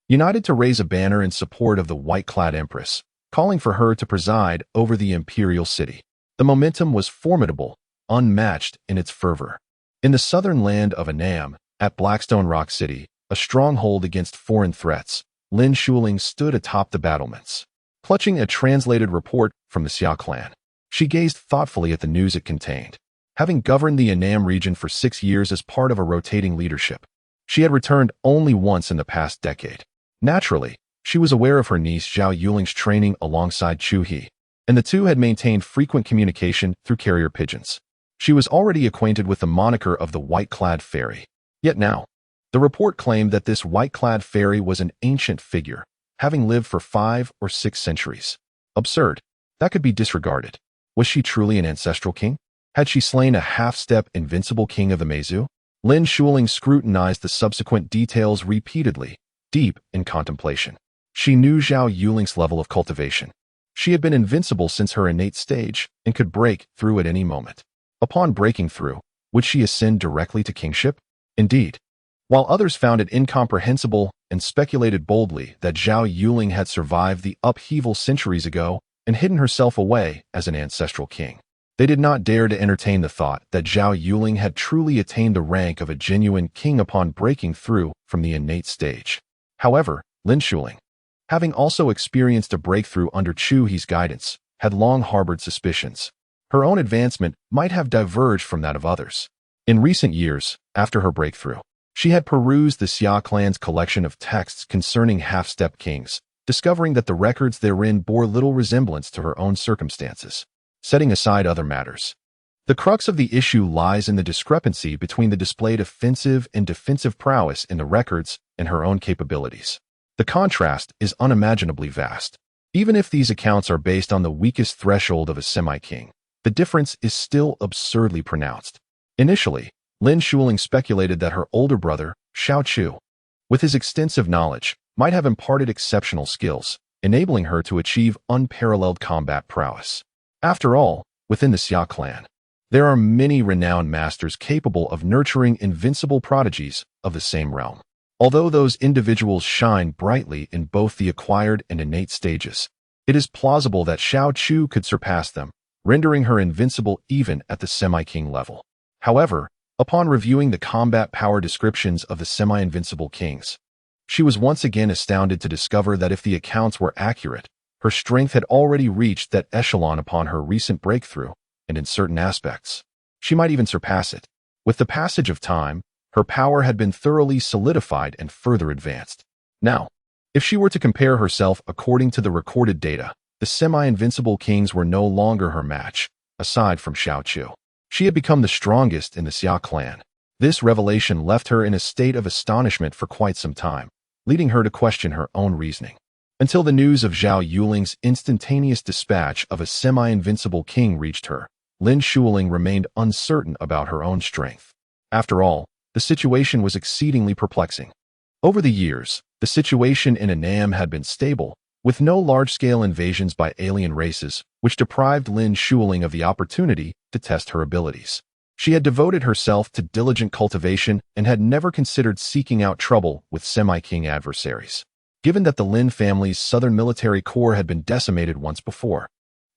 united to raise a banner in support of the white-clad empress, calling for her to preside over the imperial city. The momentum was formidable, unmatched in its fervor. In the southern land of Annam, at Blackstone Rock City, a stronghold against foreign threats, Lin Shuling stood atop the battlements. Clutching a translated report from the Xia clan, she gazed thoughtfully at the news it contained. Having governed the Annam region for 6 years as part of a rotating leadership, she had returned only once in the past decade. Naturally, she was aware of her niece Zhao Yuling's training alongside Chu He, and the two had maintained frequent communication through carrier pigeons. She was already acquainted with the moniker of the white-clad fairy. Yet now, the report claimed that this white-clad fairy was an ancient figure, having lived for 5 or 6 centuries. Absurd. That could be disregarded. Was she truly an ancestral king? Had she slain a half-step invincible king of the Meizu? Lin Shuling scrutinized the subsequent details repeatedly, deep in contemplation. She knew Zhao Yuling's level of cultivation. She had been invincible since her innate stage and could break through at any moment. Upon breaking through, would she ascend directly to kingship? Indeed. While others found it incomprehensible and speculated boldly that Zhao Yuling had survived the upheaval centuries ago and hidden herself away as an ancestral king, they did not dare to entertain the thought that Zhao Yuling had truly attained the rank of a genuine king upon breaking through from the innate stage. However, Lin Shuling, having also experienced a breakthrough under Chu He's guidance, had long harbored suspicions. Her own advancement might have diverged from that of others. In recent years, after her breakthrough, she had perused the Xia clan's collection of texts concerning half-step kings, discovering that the records therein bore little resemblance to her own circumstances. Setting aside other matters, the crux of the issue lies in the discrepancy between the displayed offensive and defensive prowess in the records and her own capabilities. The contrast is unimaginably vast. Even if these accounts are based on the weakest threshold of a semi-king, the difference is still absurdly pronounced. Initially, Lin Shuling speculated that her older brother, Xiao Chu, with his extensive knowledge, might have imparted exceptional skills, enabling her to achieve unparalleled combat prowess. After all, within the Xia Clan, there are many renowned masters capable of nurturing invincible prodigies of the same realm. Although those individuals shine brightly in both the acquired and innate stages, it is plausible that Xiao Chu could surpass them, rendering her invincible even at the semi-king level. However, upon reviewing the combat power descriptions of the semi-invincible kings, she was once again astounded to discover that if the accounts were accurate, her strength had already reached that echelon upon her recent breakthrough, and in certain aspects, she might even surpass it. With the passage of time, her power had been thoroughly solidified and further advanced. Now, if she were to compare herself according to the recorded data, the semi-invincible kings were no longer her match, aside from Xiao Chu. She had become the strongest in the Xia Clan. This revelation left her in a state of astonishment for quite some time, leading her to question her own reasoning. Until the news of Zhao Yuling's instantaneous dispatch of a semi-invincible king reached her, Lin Shuling remained uncertain about her own strength. After all, the situation was exceedingly perplexing. Over the years, the situation in Annam had been stable, with no large-scale invasions by alien races, which deprived Lin Shuling of the opportunity to test her abilities. She had devoted herself to diligent cultivation and had never considered seeking out trouble with semi-king adversaries. Given that the Lin family's southern military corps had been decimated once before,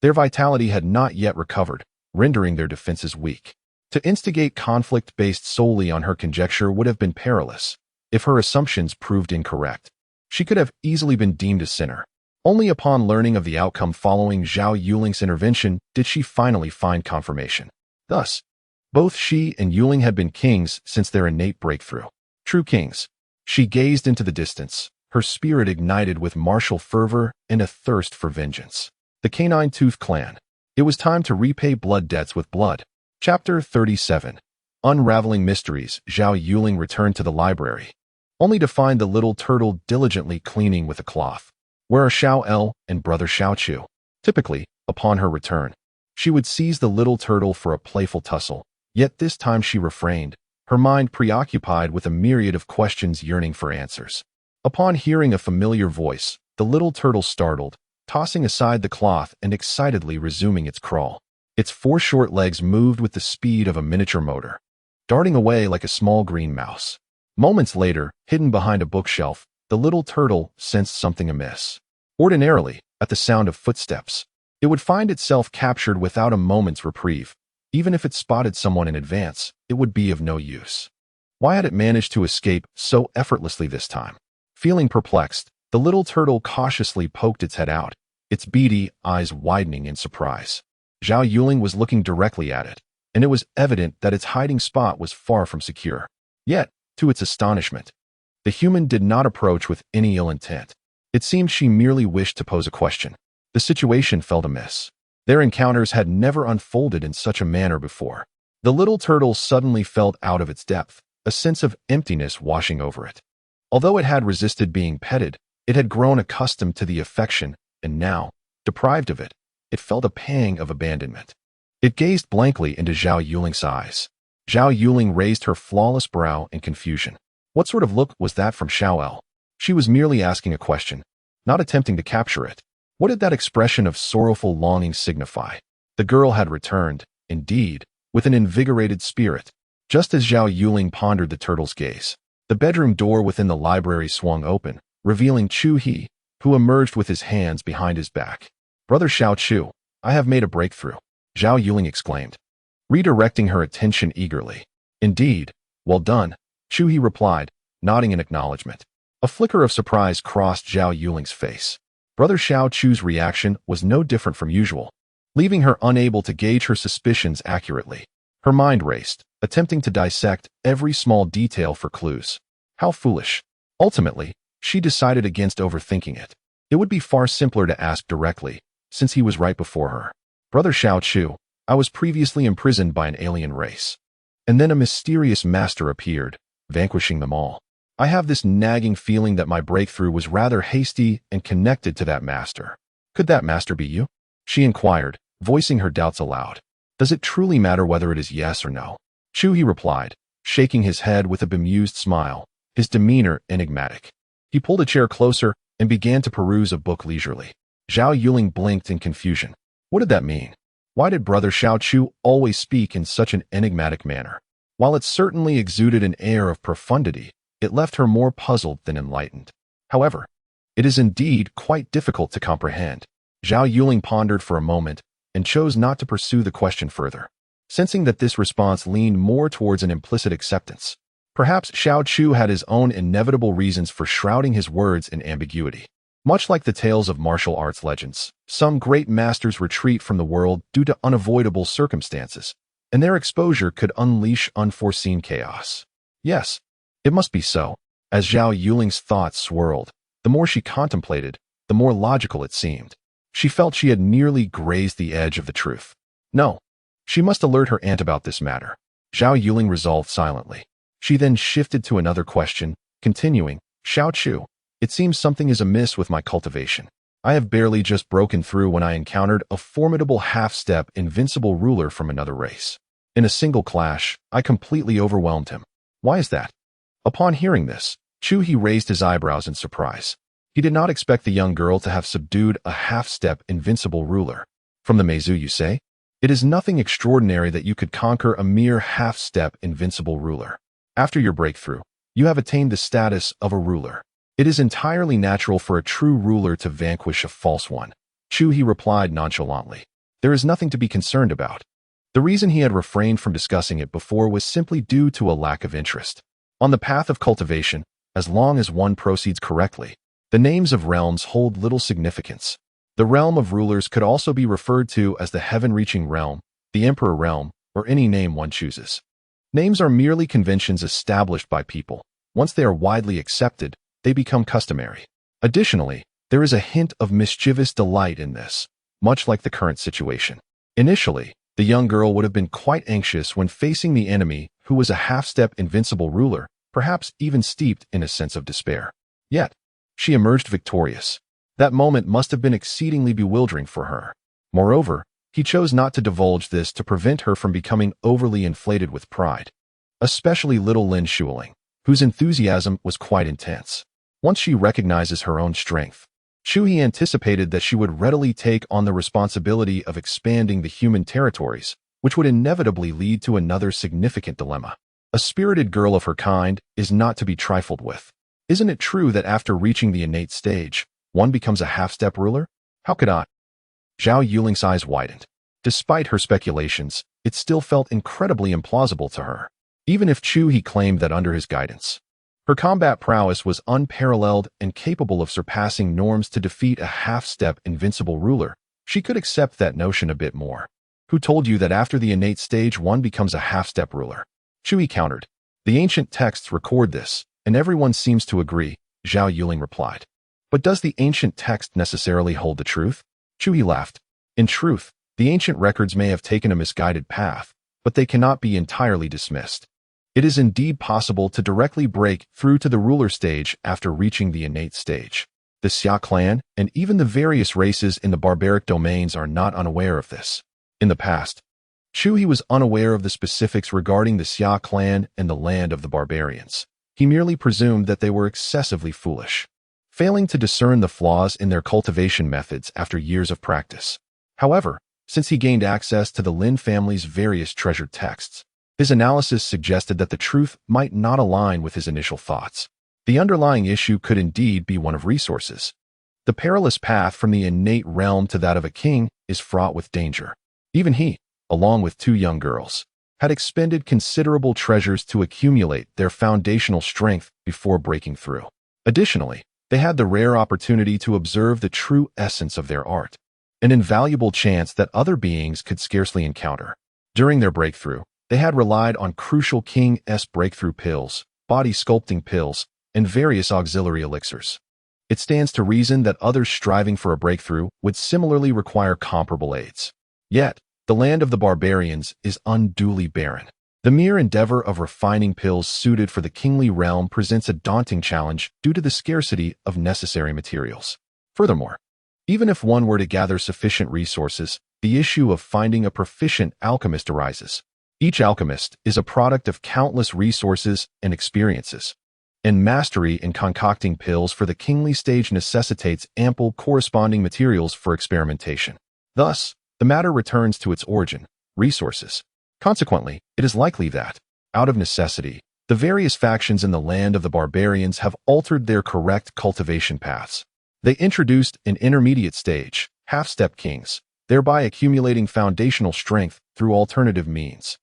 their vitality had not yet recovered, rendering their defenses weak. To instigate conflict based solely on her conjecture would have been perilous. If her assumptions proved incorrect, she could have easily been deemed a sinner. Only upon learning of the outcome following Zhao Yuling's intervention did she finally find confirmation. Thus, both she and Yuling had been kings since their innate breakthrough. True kings. She gazed into the distance, her spirit ignited with martial fervor and a thirst for vengeance. The Canine Tooth Clan. It was time to repay blood debts with blood. Chapter 37. Unraveling Mysteries. Zhao Yuling returned to the library, only to find the little turtle diligently cleaning with a cloth. Where are Xiao El and brother Xiao Chu? Typically, upon her return, she would seize the little turtle for a playful tussle, yet this time she refrained, her mind preoccupied with a myriad of questions yearning for answers. Upon hearing a familiar voice, the little turtle startled, tossing aside the cloth and excitedly resuming its crawl. Its 4 short legs moved with the speed of a miniature motor, darting away like a small green mouse. Moments later, hidden behind a bookshelf, the little turtle sensed something amiss. Ordinarily, at the sound of footsteps, it would find itself captured without a moment's reprieve. Even if it spotted someone in advance, it would be of no use. Why had it managed to escape so effortlessly this time? Feeling perplexed, the little turtle cautiously poked its head out, its beady eyes widening in surprise. Zhao Yuling was looking directly at it, and it was evident that its hiding spot was far from secure. Yet, to its astonishment, the human did not approach with any ill intent. It seemed she merely wished to pose a question. The situation felt amiss. Their encounters had never unfolded in such a manner before. The little turtle suddenly felt out of its depth, a sense of emptiness washing over it. Although it had resisted being petted, it had grown accustomed to the affection, and now, deprived of it, it felt a pang of abandonment. It gazed blankly into Zhao Yuling's eyes. Zhao Yuling raised her flawless brow in confusion. What sort of look was that from Xiao El? She was merely asking a question, not attempting to capture it. What did that expression of sorrowful longing signify? The girl had returned, indeed, with an invigorated spirit. Just as Zhao Yuling pondered the turtle's gaze, the bedroom door within the library swung open, revealing Chu He, who emerged with his hands behind his back. Brother Xiao Chu, I have made a breakthrough, Zhao Yuling exclaimed, redirecting her attention eagerly. Indeed, well done, Chu He replied, nodding in acknowledgement. A flicker of surprise crossed Zhao Yuling's face. Brother Xiao Chu's reaction was no different from usual, leaving her unable to gauge her suspicions accurately. Her mind raced, attempting to dissect every small detail for clues. How foolish. Ultimately, she decided against overthinking it. It would be far simpler to ask directly, since he was right before her. Brother Xiao Chu, I was previously imprisoned by an alien race. And then a mysterious master appeared, vanquishing them all. I have this nagging feeling that my breakthrough was rather hasty and connected to that master. Could that master be you? She inquired, voicing her doubts aloud. Does it truly matter whether it is yes or no? Chu He replied, shaking his head with a bemused smile, his demeanor enigmatic. He pulled a chair closer and began to peruse a book leisurely. Zhao Yuling blinked in confusion. What did that mean? Why did Brother Xiao Chu always speak in such an enigmatic manner? While it certainly exuded an air of profundity, it left her more puzzled than enlightened. However, it is indeed quite difficult to comprehend. Zhao Yuling pondered for a moment and chose not to pursue the question further, sensing that this response leaned more towards an implicit acceptance. Perhaps Xiao Chu had his own inevitable reasons for shrouding his words in ambiguity. Much like the tales of martial arts legends, some great masters retreat from the world due to unavoidable circumstances, and their exposure could unleash unforeseen chaos. Yes, it must be so. As Zhao Yuling's thoughts swirled, the more she contemplated, the more logical it seemed. She felt she had nearly grazed the edge of the truth. No, she must alert her aunt about this matter. Zhao Yuling resolved silently. She then shifted to another question, continuing, Xiao Chu, it seems something is amiss with my cultivation. I have barely just broken through when I encountered a formidable half-step invincible ruler from another race. In a single clash, I completely overwhelmed him. Why is that? Upon hearing this, Chu He raised his eyebrows in surprise. He did not expect the young girl to have subdued a half-step invincible ruler. From the Meizu, you say? It is nothing extraordinary that you could conquer a mere half-step invincible ruler. After your breakthrough, you have attained the status of a ruler. It is entirely natural for a true ruler to vanquish a false one. Chu He replied nonchalantly. There is nothing to be concerned about. The reason he had refrained from discussing it before was simply due to a lack of interest. On the path of cultivation, as long as one proceeds correctly, the names of realms hold little significance. The realm of rulers could also be referred to as the heaven-reaching realm, the emperor realm, or any name one chooses. Names are merely conventions established by people. Once they are widely accepted, they become customary. Additionally, there is a hint of mischievous delight in this, much like the current situation. Initially, the young girl would have been quite anxious when facing the enemy who was a half-step invincible ruler, perhaps even steeped in a sense of despair. Yet, she emerged victorious. That moment must have been exceedingly bewildering for her. Moreover, he chose not to divulge this to prevent her from becoming overly inflated with pride. Especially little Lin Shuling, whose enthusiasm was quite intense. Once she recognizes her own strength, Chu He anticipated that she would readily take on the responsibility of expanding the human territories, which would inevitably lead to another significant dilemma. A spirited girl of her kind is not to be trifled with. Isn't it true that after reaching the innate stage, one becomes a half-step ruler? How could I? Zhao Yuling's eyes widened. Despite her speculations, it still felt incredibly implausible to her. Even if Chu He claimed that under his guidance, her combat prowess was unparalleled and capable of surpassing norms to defeat a half-step invincible ruler, she could accept that notion a bit more. Who told you that after the innate stage one becomes a half-step ruler? Chu He countered. The ancient texts record this, and everyone seems to agree, Zhao Yuling replied. But does the ancient text necessarily hold the truth? Chu He laughed. In truth, the ancient records may have taken a misguided path, but they cannot be entirely dismissed. It is indeed possible to directly break through to the ruler stage after reaching the innate stage. The Xia Clan and even the various races in the barbaric domains are not unaware of this. In the past, Chu He was unaware of the specifics regarding the Xia Clan and the land of the barbarians. He merely presumed that they were excessively foolish, failing to discern the flaws in their cultivation methods after years of practice. However, since he gained access to the Lin family's various treasured texts, his analysis suggested that the truth might not align with his initial thoughts. The underlying issue could indeed be one of resources. The perilous path from the innate realm to that of a king is fraught with danger. Even he, along with two young girls, had expended considerable treasures to accumulate their foundational strength before breaking through. Additionally, they had the rare opportunity to observe the true essence of their art, an invaluable chance that other beings could scarcely encounter. During their breakthrough, they had relied on crucial King S breakthrough pills, body sculpting pills, and various auxiliary elixirs. It stands to reason that others striving for a breakthrough would similarly require comparable aids. Yet, the land of the barbarians is unduly barren. The mere endeavor of refining pills suited for the kingly realm presents a daunting challenge due to the scarcity of necessary materials. Furthermore, even if one were to gather sufficient resources, the issue of finding a proficient alchemist arises. Each alchemist is a product of countless resources and experiences, and mastery in concocting pills for the kingly stage necessitates ample corresponding materials for experimentation. Thus, the matter returns to its origin, resources. Consequently, it is likely that, out of necessity, the various factions in the land of the barbarians have altered their correct cultivation paths. They introduced an intermediate stage, half-step kings, thereby accumulating foundational strength through alternative means.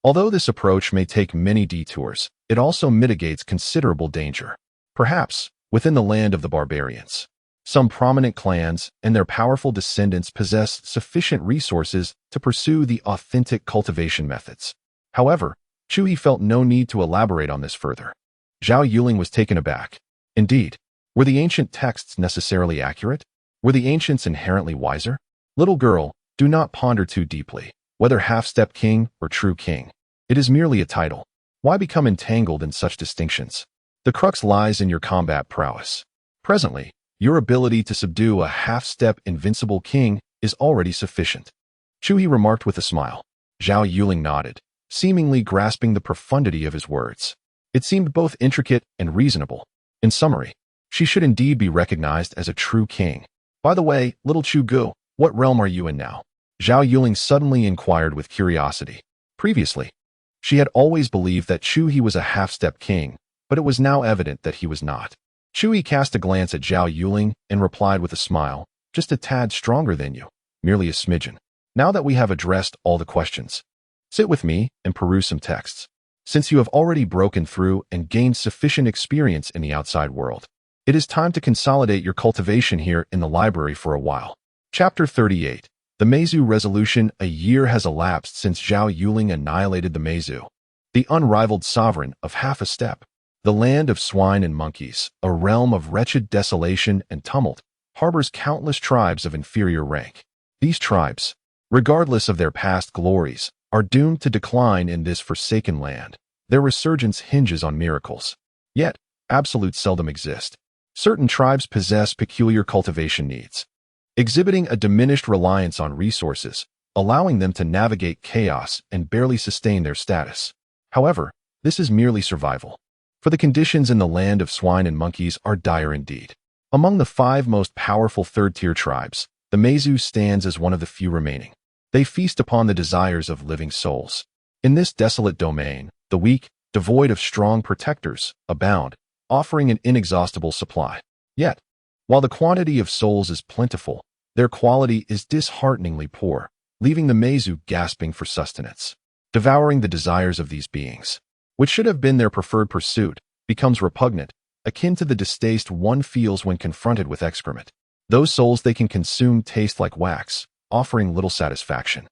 Although this approach may take many detours, it also mitigates considerable danger. Perhaps, within the land of the barbarians, some prominent clans and their powerful descendants possess sufficient resources to pursue the authentic cultivation methods. However, Chu He felt no need to elaborate on this further. Zhao Yuling was taken aback. Indeed, were the ancient texts necessarily accurate? Were the ancients inherently wiser? Little girl, do not ponder too deeply, whether half-step king or true king. It is merely a title. Why become entangled in such distinctions? The crux lies in your combat prowess. Presently, your ability to subdue a half-step invincible king is already sufficient. Chu He remarked with a smile. Zhao Yuling nodded, seemingly grasping the profundity of his words. It seemed both intricate and reasonable. In summary, she should indeed be recognized as a true king. By the way, little Chu Gu, what realm are you in now? Zhao Yuling suddenly inquired with curiosity. Previously, she had always believed that Chu He was a half-step king, but it was now evident that he was not. Chu He cast a glance at Zhao Yuling and replied with a smile, just a tad stronger than you, merely a smidgen. Now that we have addressed all the questions, sit with me and peruse some texts. Since you have already broken through and gained sufficient experience in the outside world, it is time to consolidate your cultivation here in the library for a while. Chapter 38. The Meizu Resolution. A year has elapsed since Zhao Yuling annihilated the Meizu, the unrivaled sovereign of half a step. The land of swine and monkeys, a realm of wretched desolation and tumult, harbors countless tribes of inferior rank. These tribes, regardless of their past glories, are doomed to decline in this forsaken land. Their resurgence hinges on miracles. Yet, absolutes seldom exist. Certain tribes possess peculiar cultivation needs, exhibiting a diminished reliance on resources, allowing them to navigate chaos and barely sustain their status. However, this is merely survival, for the conditions in the land of swine and monkeys are dire indeed. Among the 5 most powerful third-tier tribes, the Meizu stands as one of the few remaining. They feast upon the desires of living souls. In this desolate domain, the weak, devoid of strong protectors, abound, offering an inexhaustible supply. Yet, while the quantity of souls is plentiful, their quality is dishearteningly poor, leaving the Meizu gasping for sustenance. Devouring the desires of these beings, which should have been their preferred pursuit, becomes repugnant, akin to the distaste one feels when confronted with excrement. Those souls they can consume taste like wax, offering little satisfaction.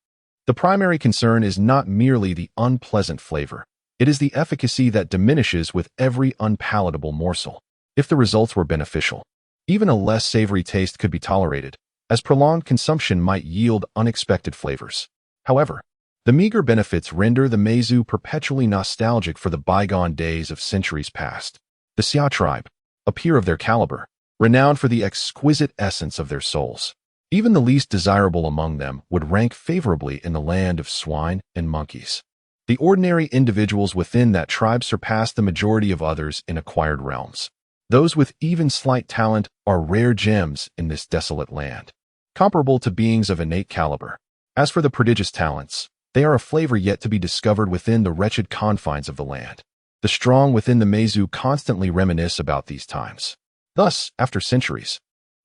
The primary concern is not merely the unpleasant flavor. It is the efficacy that diminishes with every unpalatable morsel. If the results were beneficial, even a less savory taste could be tolerated, as prolonged consumption might yield unexpected flavors. However, the meager benefits render the Meizu perpetually nostalgic for the bygone days of centuries past. The Xia tribe, a peer of their caliber, renowned for the exquisite essence of their souls. Even the least desirable among them would rank favorably in the land of swine and monkeys. The ordinary individuals within that tribe surpass the majority of others in acquired realms. Those with even slight talent are rare gems in this desolate land, comparable to beings of innate caliber. As for the prodigious talents, they are a flavor yet to be discovered within the wretched confines of the land. The strong within the Meizu constantly reminisce about these times. Thus, after centuries,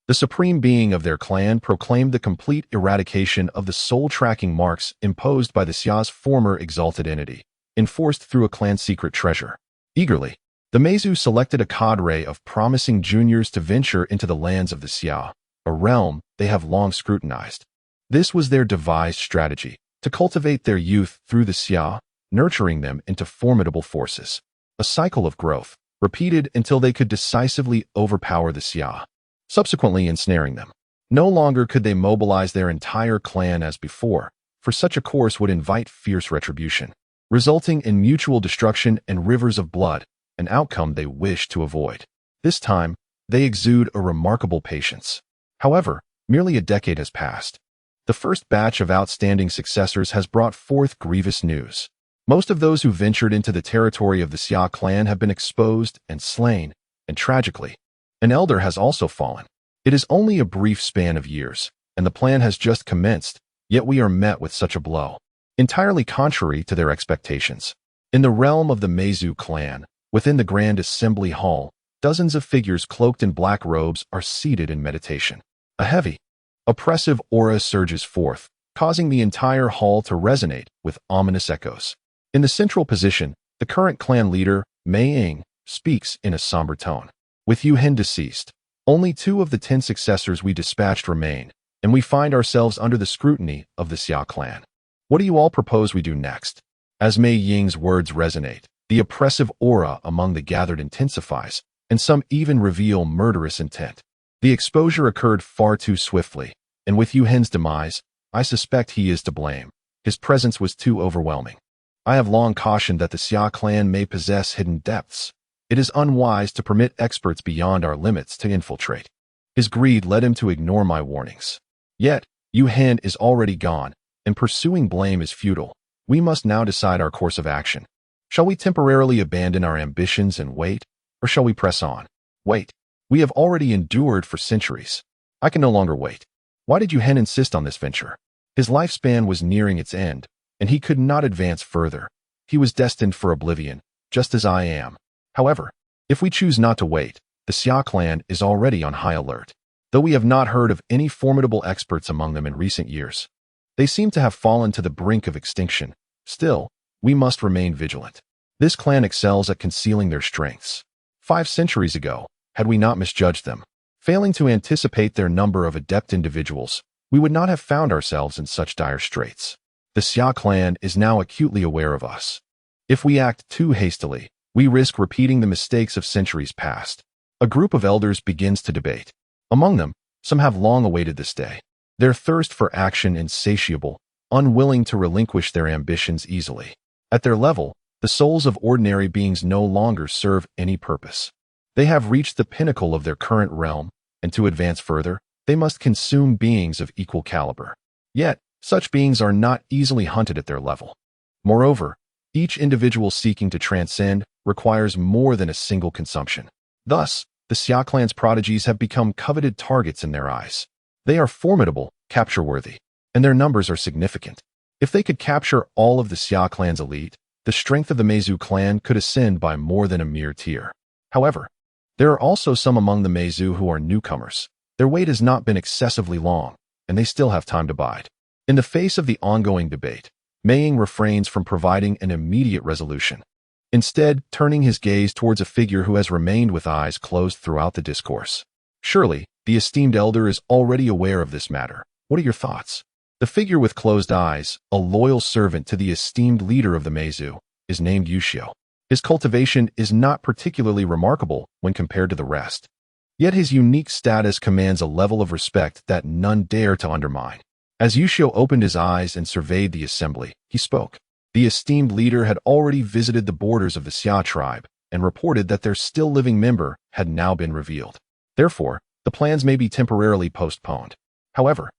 the supreme being of their clan proclaimed the complete eradication of the soul-tracking marks imposed by the Xia's former exalted entity, enforced through a clan secret treasure. Eagerly, the Meizu selected a cadre of promising juniors to venture into the lands of the Xia, a realm they have long scrutinized. This was their devised strategy, to cultivate their youth through the Xia, nurturing them into formidable forces. A cycle of growth, repeated until they could decisively overpower the Xia. subsequently ensnaring them. No longer could they mobilize their entire clan as before, for such a course would invite fierce retribution, resulting in mutual destruction and rivers of blood, an outcome they wished to avoid. This time, they exude a remarkable patience. However, merely a decade has passed. The first batch of outstanding successors has brought forth grievous news. Most of those who ventured into the territory of the Xia clan have been exposed and slain, and tragically, an elder has also fallen. It is only a brief span of years, and the plan has just commenced, yet we are met with such a blow, entirely contrary to their expectations. In the realm of the Meizu clan, within the Grand Assembly Hall, dozens of figures cloaked in black robes are seated in meditation. A heavy, oppressive aura surges forth, causing the entire hall to resonate with ominous echoes. In the central position, the current clan leader, Mei Ying, speaks in a somber tone. With Yu Hen deceased, only 2 of the 10 successors we dispatched remain, and we find ourselves under the scrutiny of the Xia clan. What do you all propose we do next? As Mei Ying's words resonate, the oppressive aura among the gathered intensifies, and some even reveal murderous intent. The exposure occurred far too swiftly, and with Yu Hen's demise, I suspect he is to blame. His presence was too overwhelming. I have long cautioned that the Xia clan may possess hidden depths. It is unwise to permit experts beyond our limits to infiltrate. His greed led him to ignore my warnings. Yet, Yu Hen is already gone, and pursuing blame is futile. We must now decide our course of action. Shall we temporarily abandon our ambitions and wait, or shall we press on? Wait. We have already endured for centuries. I can no longer wait. Why did Yu Hen insist on this venture? His lifespan was nearing its end, and he could not advance further. He was destined for oblivion, just as I am. However, if we choose not to wait, the Xia clan is already on high alert. Though we have not heard of any formidable experts among them in recent years, they seem to have fallen to the brink of extinction. Still, we must remain vigilant. This clan excels at concealing their strengths. 5 centuries ago, had we not misjudged them, failing to anticipate their number of adept individuals, we would not have found ourselves in such dire straits. The Xia clan is now acutely aware of us. If we act too hastily, we risk repeating the mistakes of centuries past. A group of elders begins to debate. Among them, some have long awaited this day. Their thirst for action insatiable, unwilling to relinquish their ambitions easily. At their level, the souls of ordinary beings no longer serve any purpose. They have reached the pinnacle of their current realm, and to advance further, they must consume beings of equal caliber. Yet, such beings are not easily hunted at their level. Moreover, each individual seeking to transcend requires more than a single consumption. Thus, the Xia clan's prodigies have become coveted targets in their eyes. They are formidable, capture-worthy, and their numbers are significant. If they could capture all of the Xia clan's elite, the strength of the Meizu clan could ascend by more than a mere tier. However, there are also some among the Meizu who are newcomers. Their wait has not been excessively long, and they still have time to bide. In the face of the ongoing debate, Mei Ying refrains from providing an immediate resolution, instead turning his gaze towards a figure who has remained with eyes closed throughout the discourse. Surely, the esteemed elder is already aware of this matter. What are your thoughts? The figure with closed eyes, a loyal servant to the esteemed leader of the Meizu, is named Yushio. His cultivation is not particularly remarkable when compared to the rest. Yet his unique status commands a level of respect that none dare to undermine. As Yushio opened his eyes and surveyed the assembly, he spoke. The esteemed leader had already visited the borders of the Xia tribe and reported that their still living member had now been revealed. Therefore, the plans may be temporarily postponed. However,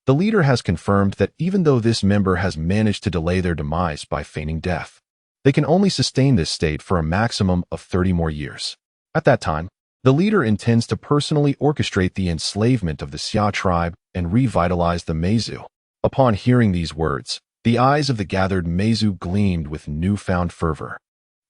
the leader has confirmed that even though this member has managed to delay their demise by feigning death, they can only sustain this state for a maximum of 30 more years. At that time, the leader intends to personally orchestrate the enslavement of the Xia tribe and revitalize the Meizu. Upon hearing these words, the eyes of the gathered Meizu gleamed with newfound fervor,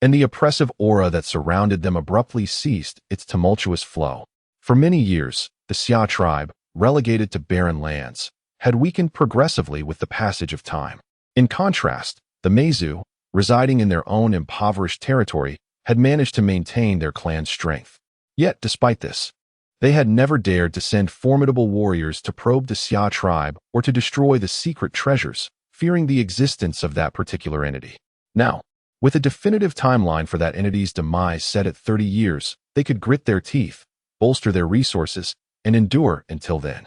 and the oppressive aura that surrounded them abruptly ceased its tumultuous flow. For many years, the Xia tribe, relegated to barren lands, had weakened progressively with the passage of time. In contrast, the Meizu, residing in their own impoverished territory, had managed to maintain their clan's strength. Yet, despite this, they had never dared to send formidable warriors to probe the Xia tribe or to destroy the secret treasures, fearing the existence of that particular entity. Now, with a definitive timeline for that entity's demise set at 30 years, they could grit their teeth, bolster their resources, and endure until then.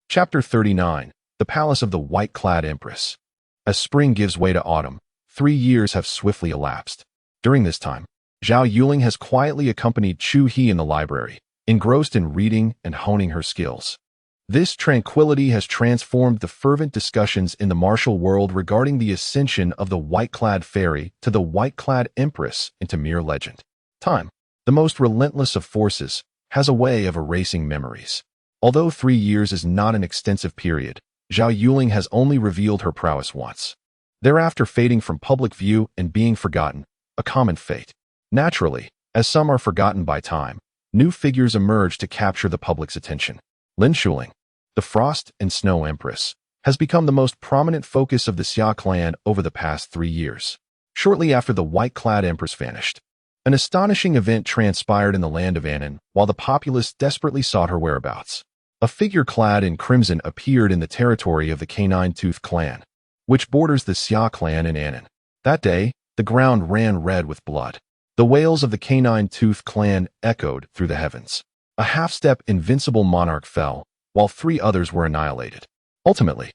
Chapter 39. The Palace of the White-Clad Empress. As spring gives way to autumn, 3 years have swiftly elapsed. During this time, Zhao Yuling has quietly accompanied Chu He in the library, engrossed in reading and honing her skills. This tranquility has transformed the fervent discussions in the martial world regarding the ascension of the white-clad fairy to the white-clad empress into mere legend. Time, the most relentless of forces, has a way of erasing memories. Although 3 years is not an extensive period, Zhao Yuling has only revealed her prowess once. Thereafter fading from public view and being forgotten, a common fate. Naturally, as some are forgotten by time, new figures emerge to capture the public's attention. Lin Shuling, the Frost and Snow Empress, has become the most prominent focus of the Xia Clan over the past 3 years. Shortly after the white-clad empress vanished, an astonishing event transpired in the land of Annan while the populace desperately sought her whereabouts. A figure clad in crimson appeared in the territory of the Canine-Tooth Clan, which borders the Xia Clan in Annan. That day, the ground ran red with blood. The wails of the Canine-Tooth Clan echoed through the heavens. A half-step invincible monarch fell, while 3 others were annihilated. Ultimately,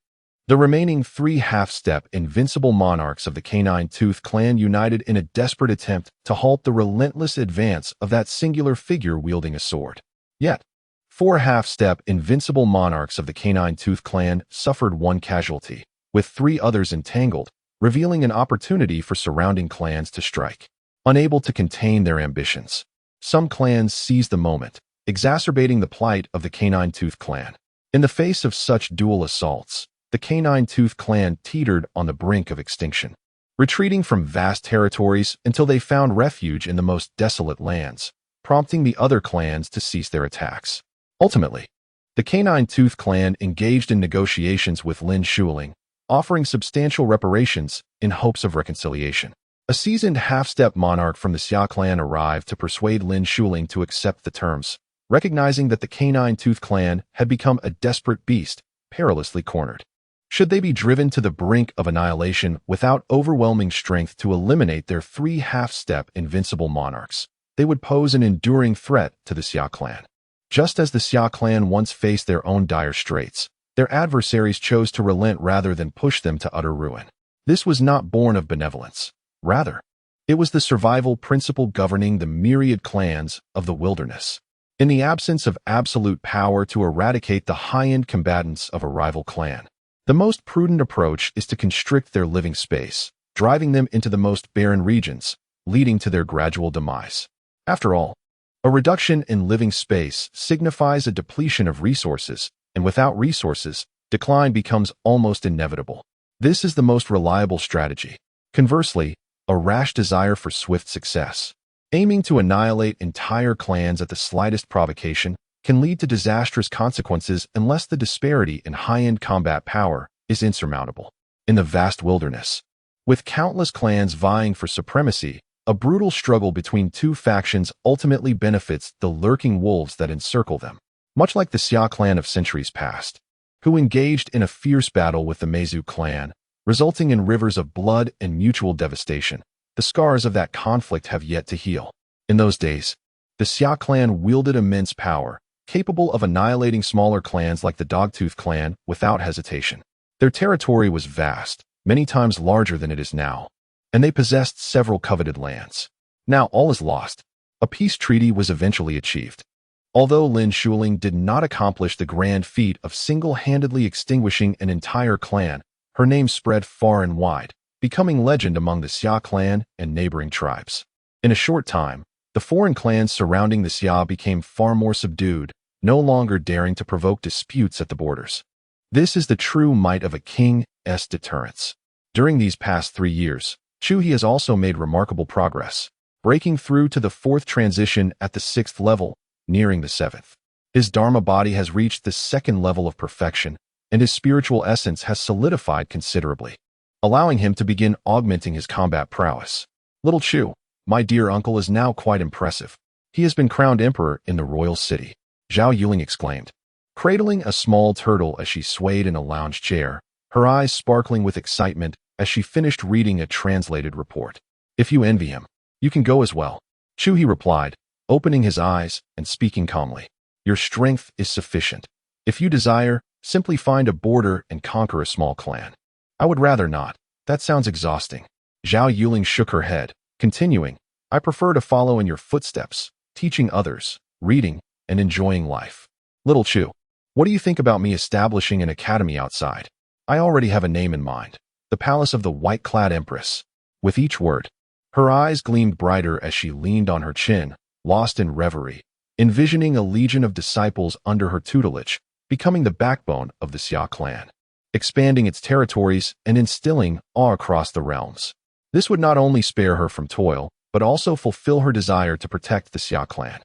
the remaining 3 half-step invincible monarchs of the Canine-Tooth Clan united in a desperate attempt to halt the relentless advance of that singular figure wielding a sword. Yet, 4 half-step invincible monarchs of the Canine-Tooth Clan suffered 1 casualty, with 3 others entangled, revealing an opportunity for surrounding clans to strike. Unable to contain their ambitions, some clans seized the moment, exacerbating the plight of the Canine-Tooth Clan. In the face of such dual assaults, the Canine-Tooth Clan teetered on the brink of extinction, retreating from vast territories until they found refuge in the most desolate lands, prompting the other clans to cease their attacks. Ultimately, the Canine-Tooth Clan engaged in negotiations with Lin Shuling, offering substantial reparations in hopes of reconciliation. A seasoned half-step monarch from the Xia Clan arrived to persuade Lin Shuling to accept the terms, recognizing that the Canine-Tooth Clan had become a desperate beast, perilously cornered. Should they be driven to the brink of annihilation without overwhelming strength to eliminate their 3 half-step invincible monarchs, they would pose an enduring threat to the Xia Clan. Just as the Xia Clan once faced their own dire straits, their adversaries chose to relent rather than push them to utter ruin. This was not born of benevolence. Rather, it was the survival principle governing the myriad clans of the wilderness. In the absence of absolute power to eradicate the high-end combatants of a rival clan, the most prudent approach is to constrict their living space, driving them into the most barren regions, leading to their gradual demise. After all, a reduction in living space signifies a depletion of resources, and without resources, decline becomes almost inevitable. This is the most reliable strategy. Conversely, a rash desire for swift success, aiming to annihilate entire clans at the slightest provocation, can lead to disastrous consequences unless the disparity in high-end combat power is insurmountable. In the vast wilderness, with countless clans vying for supremacy, a brutal struggle between 2 factions ultimately benefits the lurking wolves that encircle them, much like the Xia Clan of centuries past, who engaged in a fierce battle with the Meizu clan, resulting in rivers of blood and mutual devastation. The scars of that conflict have yet to heal. In those days, the Xia Clan wielded immense power, capable of annihilating smaller clans like the Dogtooth Clan without hesitation. Their territory was vast, many times larger than it is now, and they possessed several coveted lands. Now all is lost. A peace treaty was eventually achieved. Although Lin Shuling did not accomplish the grand feat of single-handedly extinguishing an entire clan, her name spread far and wide, becoming legend among the Xia Clan and neighboring tribes. In a short time, the foreign clans surrounding the Xia became far more subdued, no longer daring to provoke disputes at the borders. This is the true might of a king's deterrence. During these past 3 years, Chu He has also made remarkable progress, breaking through to the 4th transition at the 6th level, nearing the 7th. His Dharma body has reached the 2nd level of perfection, and his spiritual essence has solidified considerably, allowing him to begin augmenting his combat prowess. Little Chu, my dear uncle, is now quite impressive. He has been crowned emperor in the royal city, Zhao Yuling exclaimed, cradling a small turtle as she swayed in a lounge chair, her eyes sparkling with excitement as she finished reading a translated report. If you envy him, you can go as well, Chu He replied, opening his eyes and speaking calmly. Your strength is sufficient. If you desire, simply find a border and conquer a small clan. I would rather not. That sounds exhausting. Zhao Yuling shook her head, continuing, I prefer to follow in your footsteps, teaching others, reading, and enjoying life. Little Chu, what do you think about me establishing an academy outside? I already have a name in mind. The Palace of the White-Clad Empress. With each word, her eyes gleamed brighter as she leaned on her chin, lost in reverie, envisioning a legion of disciples under her tutelage, becoming the backbone of the Xia Clan, expanding its territories and instilling awe across the realms. This would not only spare her from toil, but also fulfill her desire to protect the Xia Clan.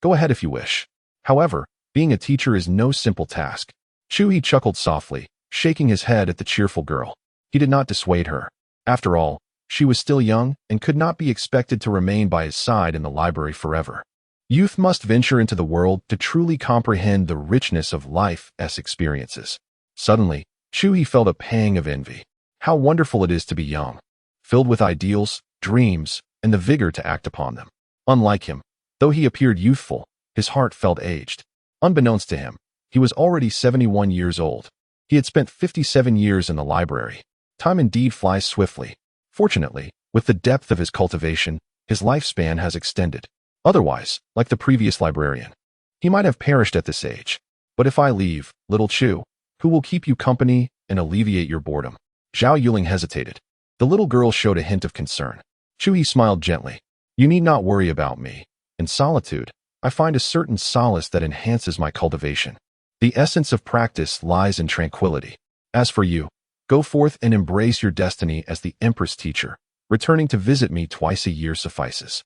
Go ahead if you wish. However, being a teacher is no simple task. Chu He chuckled softly, shaking his head at the cheerful girl. He did not dissuade her. After all, she was still young and could not be expected to remain by his side in the library forever. Youth must venture into the world to truly comprehend the richness of life's experiences. Suddenly, Chu He felt a pang of envy. How wonderful it is to be young, filled with ideals, dreams, and the vigor to act upon them. Unlike him, though he appeared youthful, his heart felt aged. Unbeknownst to him, he was already 71 years old. He had spent 57 years in the library. Time indeed flies swiftly. Fortunately, with the depth of his cultivation, his lifespan has extended. Otherwise, like the previous librarian, he might have perished at this age. But if I leave, little Chu, who will keep you company and alleviate your boredom? Zhao Yuling hesitated. The little girl showed a hint of concern. Chu He smiled gently. You need not worry about me. In solitude, I find a certain solace that enhances my cultivation. The essence of practice lies in tranquility. As for you, go forth and embrace your destiny as the Empress teacher. Returning to visit me twice a year suffices.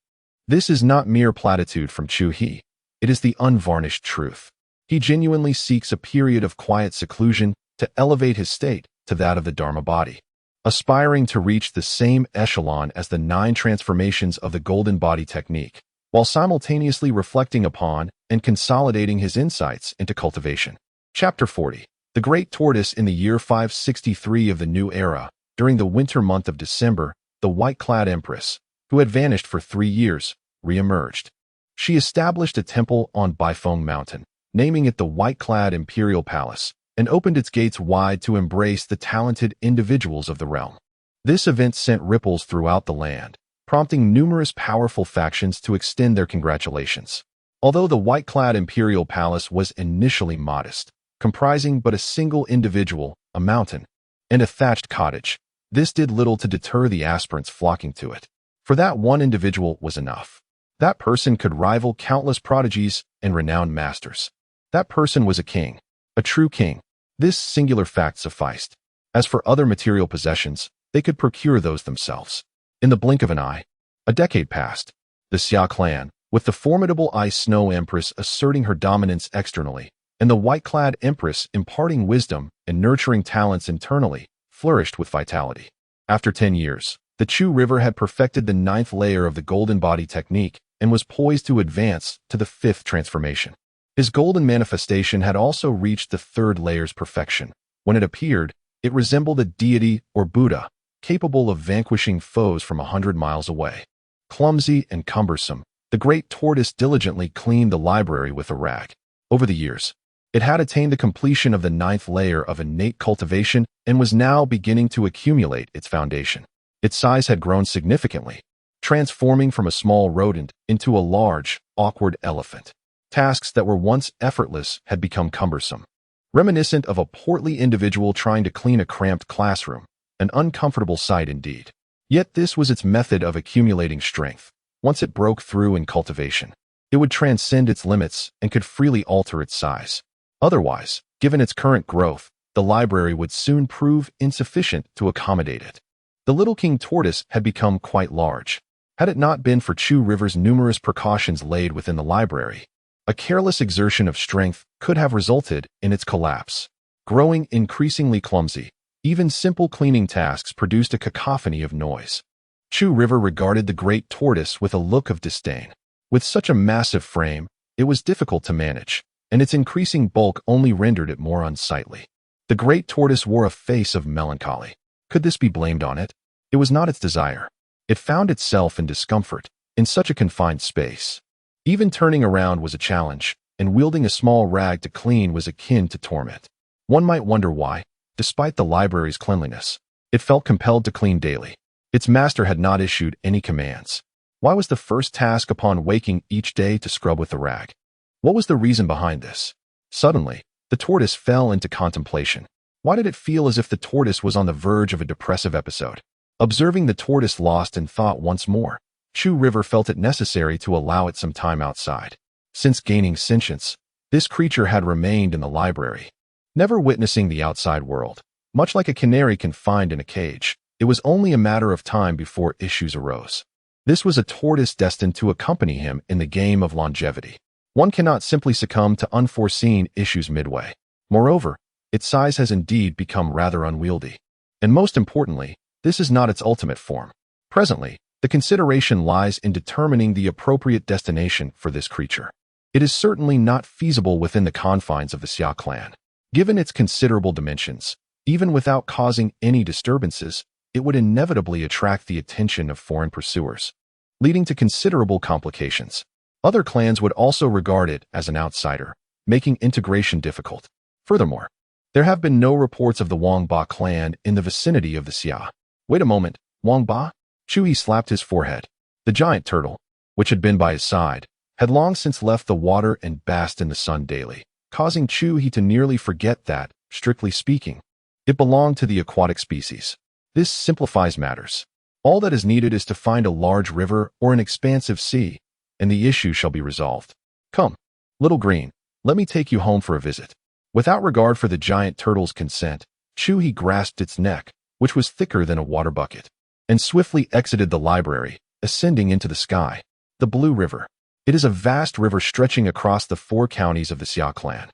This is not mere platitude from Chu He. It is the unvarnished truth. He genuinely seeks a period of quiet seclusion to elevate his state to that of the Dharma-Body, aspiring to reach the same echelon as the 9 transformations of the Golden Body technique, while simultaneously reflecting upon and consolidating his insights into cultivation. Chapter 40. The Great Tortoise. In the year 563 of the New Era, during the winter month of December, the white-clad Empress, who had vanished for 3 years, re-emerged. She established a temple on Baifeng Mountain, naming it the White-Clad Imperial Palace, and opened its gates wide to embrace the talented individuals of the realm. This event sent ripples throughout the land, prompting numerous powerful factions to extend their congratulations. Although the White-Clad Imperial Palace was initially modest, comprising but a single individual, a mountain, and a thatched cottage, this did little to deter the aspirants flocking to it. For that one individual was enough. That person could rival countless prodigies and renowned masters. That person was a king, a true king. This singular fact sufficed. As for other material possessions, they could procure those themselves. In the blink of an eye, a decade passed. The Xia Clan, with the formidable Ice Snow Empress asserting her dominance externally, and the white-clad Empress imparting wisdom and nurturing talents internally, flourished with vitality. After 10 years, the Chu River had perfected the 9th layer of the Golden Body technique and was poised to advance to the 5th transformation. His golden manifestation had also reached the 3rd layer's perfection. When it appeared, it resembled a deity or Buddha, capable of vanquishing foes from 100 miles away. Clumsy and cumbersome, the great tortoise diligently cleaned the library with a rag. Over the years, it had attained the completion of the 9th layer of innate cultivation and was now beginning to accumulate its foundation. Its size had grown significantly, transforming from a small rodent into a large, awkward elephant. Tasks that were once effortless had become cumbersome. Reminiscent of a portly individual trying to clean a cramped classroom, an uncomfortable sight indeed. Yet this was its method of accumulating strength. Once it broke through in cultivation, it would transcend its limits and could freely alter its size. Otherwise, given its current growth, the library would soon prove insufficient to accommodate it. The little king tortoise had become quite large. Had it not been for Chu River's numerous precautions laid within the library, a careless exertion of strength could have resulted in its collapse. Growing increasingly clumsy, even simple cleaning tasks produced a cacophony of noise. Chu River regarded the great tortoise with a look of disdain. With such a massive frame, it was difficult to manage, and its increasing bulk only rendered it more unsightly. The great tortoise wore a face of melancholy. Could this be blamed on it? It was not its desire. It found itself in discomfort, in such a confined space. Even turning around was a challenge, and wielding a small rag to clean was akin to torment. One might wonder why, despite the library's cleanliness, it felt compelled to clean daily. Its master had not issued any commands. Why was the first task upon waking each day to scrub with the rag? What was the reason behind this? Suddenly, the tortoise fell into contemplation. Why did it feel as if the tortoise was on the verge of a depressive episode? Observing the tortoise lost in thought once more, Chu River felt it necessary to allow it some time outside. Since gaining sentience, this creature had remained in the library, never witnessing the outside world. Much like a canary confined in a cage, it was only a matter of time before issues arose. This was a tortoise destined to accompany him in the game of longevity. One cannot simply succumb to unforeseen issues midway. Moreover, its size has indeed become rather unwieldy. And most importantly, this is not its ultimate form. Presently, the consideration lies in determining the appropriate destination for this creature. It is certainly not feasible within the confines of the Xia Clan. Given its considerable dimensions, even without causing any disturbances, it would inevitably attract the attention of foreign pursuers, leading to considerable complications. Other clans would also regard it as an outsider, making integration difficult. Furthermore, there have been no reports of the Wangba clan in the vicinity of the Xia. Wait a moment, Wangba? Chu He slapped his forehead. The giant turtle, which had been by his side, had long since left the water and basked in the sun daily, causing Chu He to nearly forget that, strictly speaking, it belonged to the aquatic species. This simplifies matters. All that is needed is to find a large river or an expansive sea, and the issue shall be resolved. Come, little green, let me take you home for a visit. Without regard for the giant turtle's consent, Chu He grasped its neck, which was thicker than a water bucket, and swiftly exited the library, ascending into the sky. The Blue River. It is a vast river stretching across the 4 counties of the Xia Clan.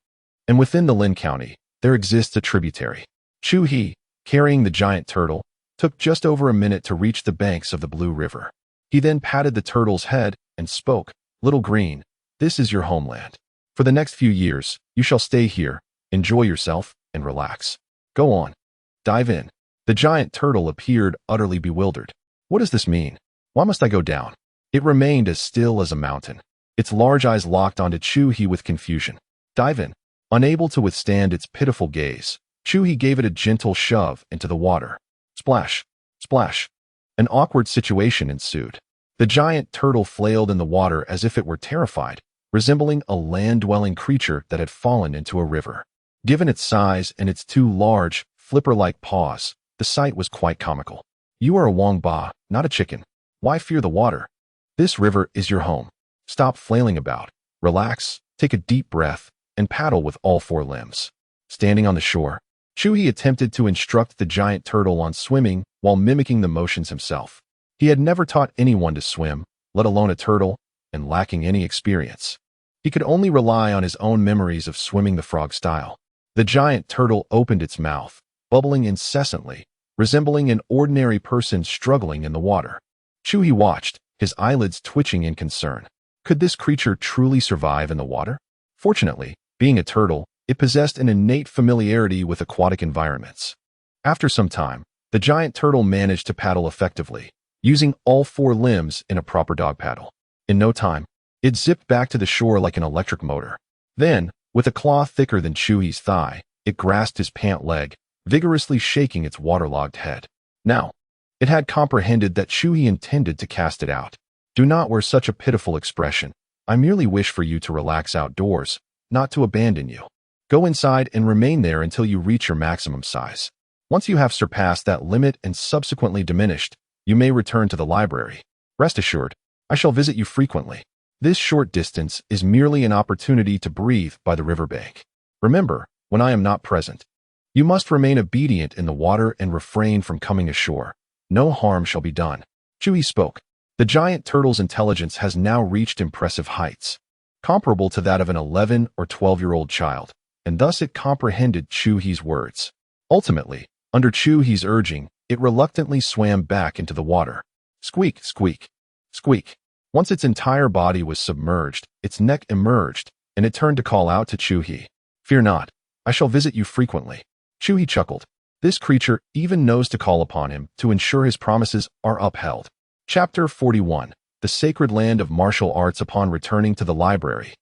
And within the Lin County, there exists a tributary. Chu He, carrying the giant turtle, took just over a minute to reach the banks of the Blue River. He then patted the turtle's head and spoke, "Little green, this is your homeland. For the next few years, you shall stay here, enjoy yourself, and relax. Go on. Dive in." The giant turtle appeared utterly bewildered. What does this mean? Why must I go down? It remained as still as a mountain. Its large eyes locked onto Chu He with confusion. Dive in. Unable to withstand its pitiful gaze, Chu He gave it a gentle shove into the water. Splash, splash. An awkward situation ensued. The giant turtle flailed in the water as if it were terrified, resembling a land-dwelling creature that had fallen into a river. Given its size and its 2 large, flipper-like paws, the sight was quite comical. You are a Wangba, not a chicken. Why fear the water? This river is your home. Stop flailing about, relax, take a deep breath, and paddle with all 4 limbs. Standing on the shore, Chu He attempted to instruct the giant turtle on swimming while mimicking the motions himself. He had never taught anyone to swim, let alone a turtle, and lacking any experience, he could only rely on his own memories of swimming the frog style. The giant turtle opened its mouth, bubbling incessantly, resembling an ordinary person struggling in the water. Chu He watched, his eyelids twitching in concern. Could this creature truly survive in the water? Fortunately, being a turtle, it possessed an innate familiarity with aquatic environments. After some time, the giant turtle managed to paddle effectively, using all 4 limbs in a proper dog paddle. In no time, it zipped back to the shore like an electric motor. Then, with a claw thicker than Chu He's thigh, it grasped his pant leg, vigorously shaking its waterlogged head. Now, it had comprehended that Chu He intended to cast it out. Do not wear such a pitiful expression. I merely wish for you to relax outdoors, not to abandon you. Go inside and remain there until you reach your maximum size. Once you have surpassed that limit and subsequently diminished, you may return to the library. Rest assured, I shall visit you frequently. This short distance is merely an opportunity to breathe by the riverbank. Remember, when I am not present, you must remain obedient in the water and refrain from coming ashore. No harm shall be done. Chu He spoke. The giant turtle's intelligence has now reached impressive heights, comparable to that of an 11 or 12-year-old child, and thus it comprehended Chu He's words. Ultimately, under Chu He's urging, it reluctantly swam back into the water. Squeak, squeak, squeak. Once its entire body was submerged, its neck emerged, and it turned to call out to Chu He. Fear not, I shall visit you frequently. Chu He chuckled. This creature even knows to call upon him to ensure his promises are upheld. Chapter 41. The Sacred Land of Martial Arts. Upon returning to the library,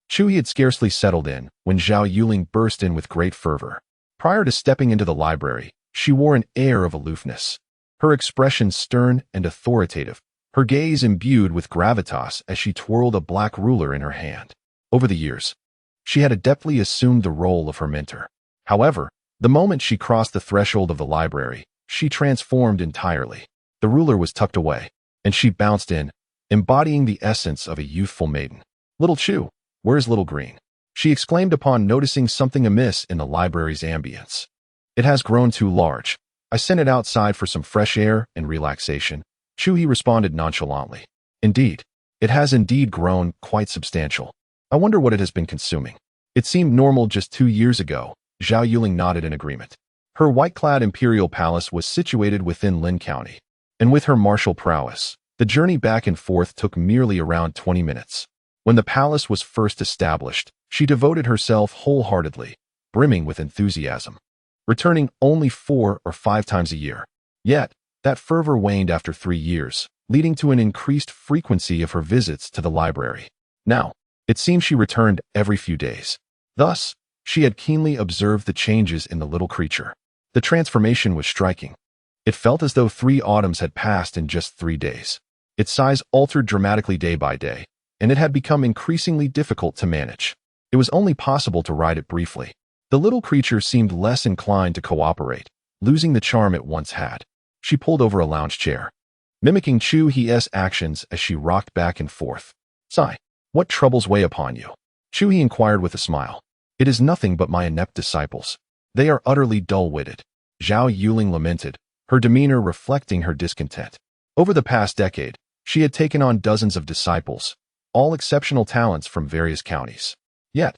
Chu He had scarcely settled in when Zhao Yuling burst in with great fervor. Prior to stepping into the library, she wore an air of aloofness, her expression stern and authoritative, her gaze imbued with gravitas as she twirled a black ruler in her hand. Over the years, she had adeptly assumed the role of her mentor. However, the moment she crossed the threshold of the library, she transformed entirely. The ruler was tucked away, and she bounced in, embodying the essence of a youthful maiden. "Little Chu, where's Little Green?" she exclaimed upon noticing something amiss in the library's ambience. "It has grown too large. I sent it outside for some fresh air and relaxation," Chu He responded nonchalantly. "Indeed, it has indeed grown quite substantial. I wonder what it has been consuming." It seemed normal just 2 years ago. Zhao Yuling nodded in agreement. Her white-clad imperial palace was situated within Lin County, and with her martial prowess, the journey back and forth took merely around 20 minutes. When the palace was first established, she devoted herself wholeheartedly, brimming with enthusiasm, returning only 4 or 5 times a year. Yet, that fervor waned after 3 years, leading to an increased frequency of her visits to the library. Now, it seemed she returned every few days. Thus, she had keenly observed the changes in the little creature. The transformation was striking. It felt as though 3 autumns had passed in just 3 days. Its size altered dramatically day by day, and it had become increasingly difficult to manage. It was only possible to ride it briefly. The little creature seemed less inclined to cooperate, losing the charm it once had. She pulled over a lounge chair, mimicking Chu He's actions as she rocked back and forth. "Sigh, what troubles weigh upon you?" Chu He inquired with a smile. "It is nothing but my inept disciples. They are utterly dull-witted," Zhao Yuling lamented, her demeanor reflecting her discontent. Over the past decade, she had taken on dozens of disciples, all exceptional talents from various counties. Yet,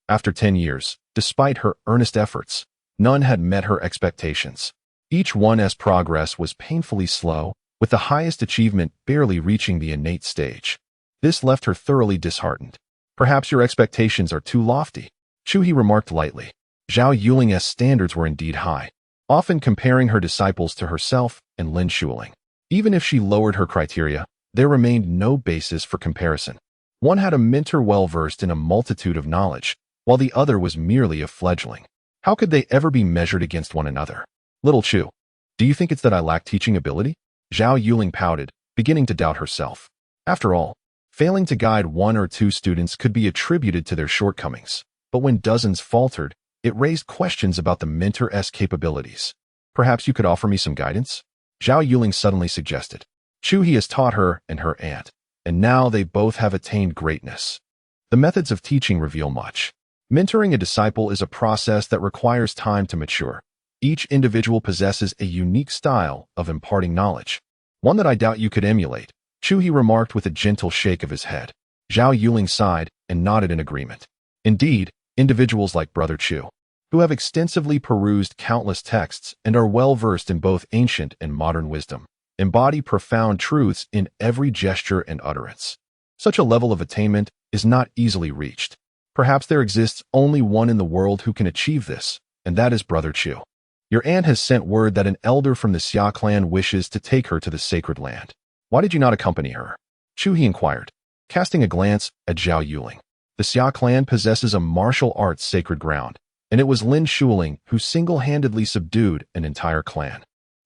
after 10 years, despite her earnest efforts, none had met her expectations. Each one's progress was painfully slow, with the highest achievement barely reaching the innate stage. This left her thoroughly disheartened. "Perhaps your expectations are too lofty," Chu He remarked lightly. Zhao Yuling's standards were indeed high, often comparing her disciples to herself and Lin Shuling. Even if she lowered her criteria, there remained no basis for comparison. One had a mentor well-versed in a multitude of knowledge, while the other was merely a fledgling. How could they ever be measured against one another? "Little Chu, do you think it's that I lack teaching ability?" Zhao Yuling pouted, beginning to doubt herself. After all, failing to guide 1 or 2 students could be attributed to their shortcomings. But when dozens faltered, it raised questions about the mentor's capabilities. "Perhaps you could offer me some guidance?" Zhao Yuling suddenly suggested. Chu He has taught her and her aunt, and now they both have attained greatness. The methods of teaching reveal much. Mentoring a disciple is a process that requires time to mature. Each individual possesses a unique style of imparting knowledge, one that I doubt you could emulate, Chu He remarked with a gentle shake of his head. Zhao Yuling sighed and nodded in agreement. Indeed, individuals like Brother Chu, who have extensively perused countless texts and are well-versed in both ancient and modern wisdom, embody profound truths in every gesture and utterance. Such a level of attainment is not easily reached. Perhaps there exists only one in the world who can achieve this, and that is Brother Chu. Your aunt has sent word that an elder from the Xia Clan wishes to take her to the sacred land. Why did you not accompany her? Chu He inquired, casting a glance at Zhao Yuling. The Xia Clan possesses a martial arts sacred ground, and it was Lin Shuling who single-handedly subdued an entire clan.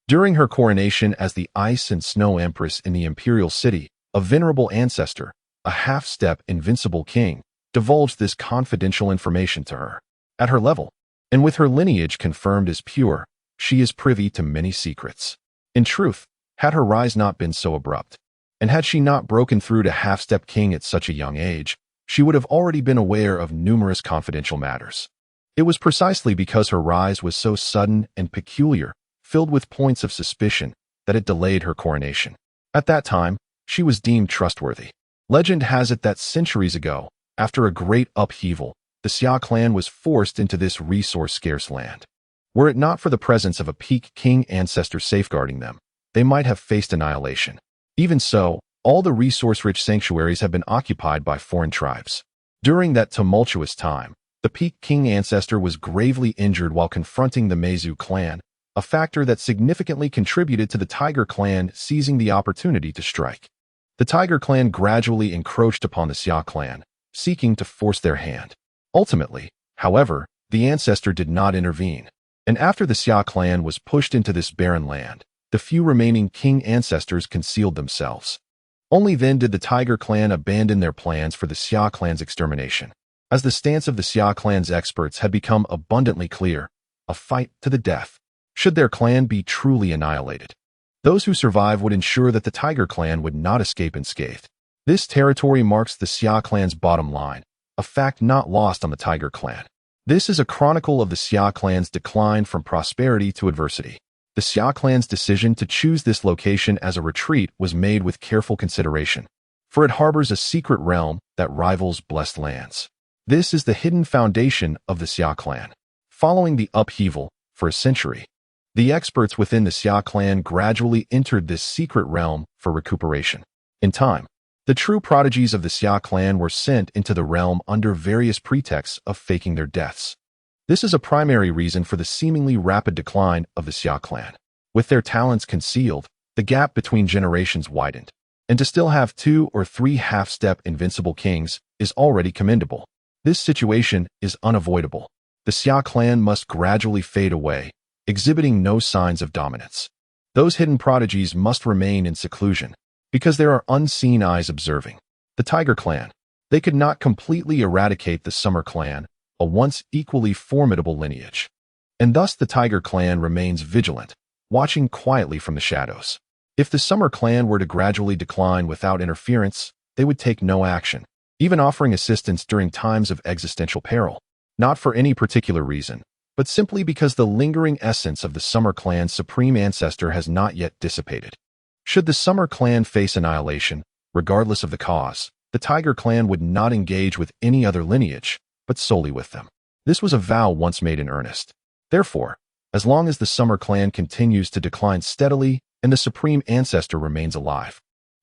During her coronation as the Ice and Snow Empress in the imperial city, a venerable ancestor, a half-step invincible king, divulged this confidential information to her. At her level, and with her lineage confirmed as pure, she is privy to many secrets. In truth, had her rise not been so abrupt, and had she not broken through to half-step king at such a young age, she would have already been aware of numerous confidential matters. It was precisely because her rise was so sudden and peculiar, filled with points of suspicion, that it delayed her coronation. At that time, she was deemed trustworthy. Legend has it that centuries ago, after a great upheaval, the Xia Clan was forced into this resource-scarce land. Were it not for the presence of a peak king ancestor safeguarding them, they might have faced annihilation. Even so, all the resource-rich sanctuaries have been occupied by foreign tribes. During that tumultuous time, the peak king ancestor was gravely injured while confronting the Meizu clan, a factor that significantly contributed to the Tiger clan seizing the opportunity to strike. The Tiger clan gradually encroached upon the Xia clan, seeking to force their hand. Ultimately, however, the ancestor did not intervene, and after the Xia clan was pushed into this barren land, the few remaining king ancestors concealed themselves. Only then did the Tiger clan abandon their plans for the Xia clan's extermination. As the stance of the Xia clan's experts had become abundantly clear, a fight to the death, should their clan be truly annihilated. Those who survive would ensure that the Tiger clan would not escape unscathed. This territory marks the Xia clan's bottom line, a fact not lost on the Tiger clan. This is a chronicle of the Xia clan's decline from prosperity to adversity. The Xia clan's decision to choose this location as a retreat was made with careful consideration, for it harbors a secret realm that rivals blessed lands. This is the hidden foundation of the Xia clan. Following the upheaval for a century, the experts within the Xia clan gradually entered this secret realm for recuperation. In time, the true prodigies of the Xia clan were sent into the realm under various pretexts of faking their deaths. This is a primary reason for the seemingly rapid decline of the Xia clan. With their talents concealed, the gap between generations widened, and to still have 2 or 3 half-step invincible kings is already commendable. This situation is unavoidable. The Xia clan must gradually fade away, exhibiting no signs of dominance. Those hidden prodigies must remain in seclusion, because there are unseen eyes observing. The Tiger clan. They could not completely eradicate the Summer clan, a once equally formidable lineage. And thus the Tiger clan remains vigilant, watching quietly from the shadows. If the Summer clan were to gradually decline without interference, they would take no action, even offering assistance during times of existential peril. Not for any particular reason, but simply because the lingering essence of the Summer clan's supreme ancestor has not yet dissipated. Should the Summer clan face annihilation, regardless of the cause, the Tiger clan would not engage with any other lineage, but solely with them. This was a vow once made in earnest. Therefore, as long as the Summer clan continues to decline steadily and the supreme ancestor remains alive,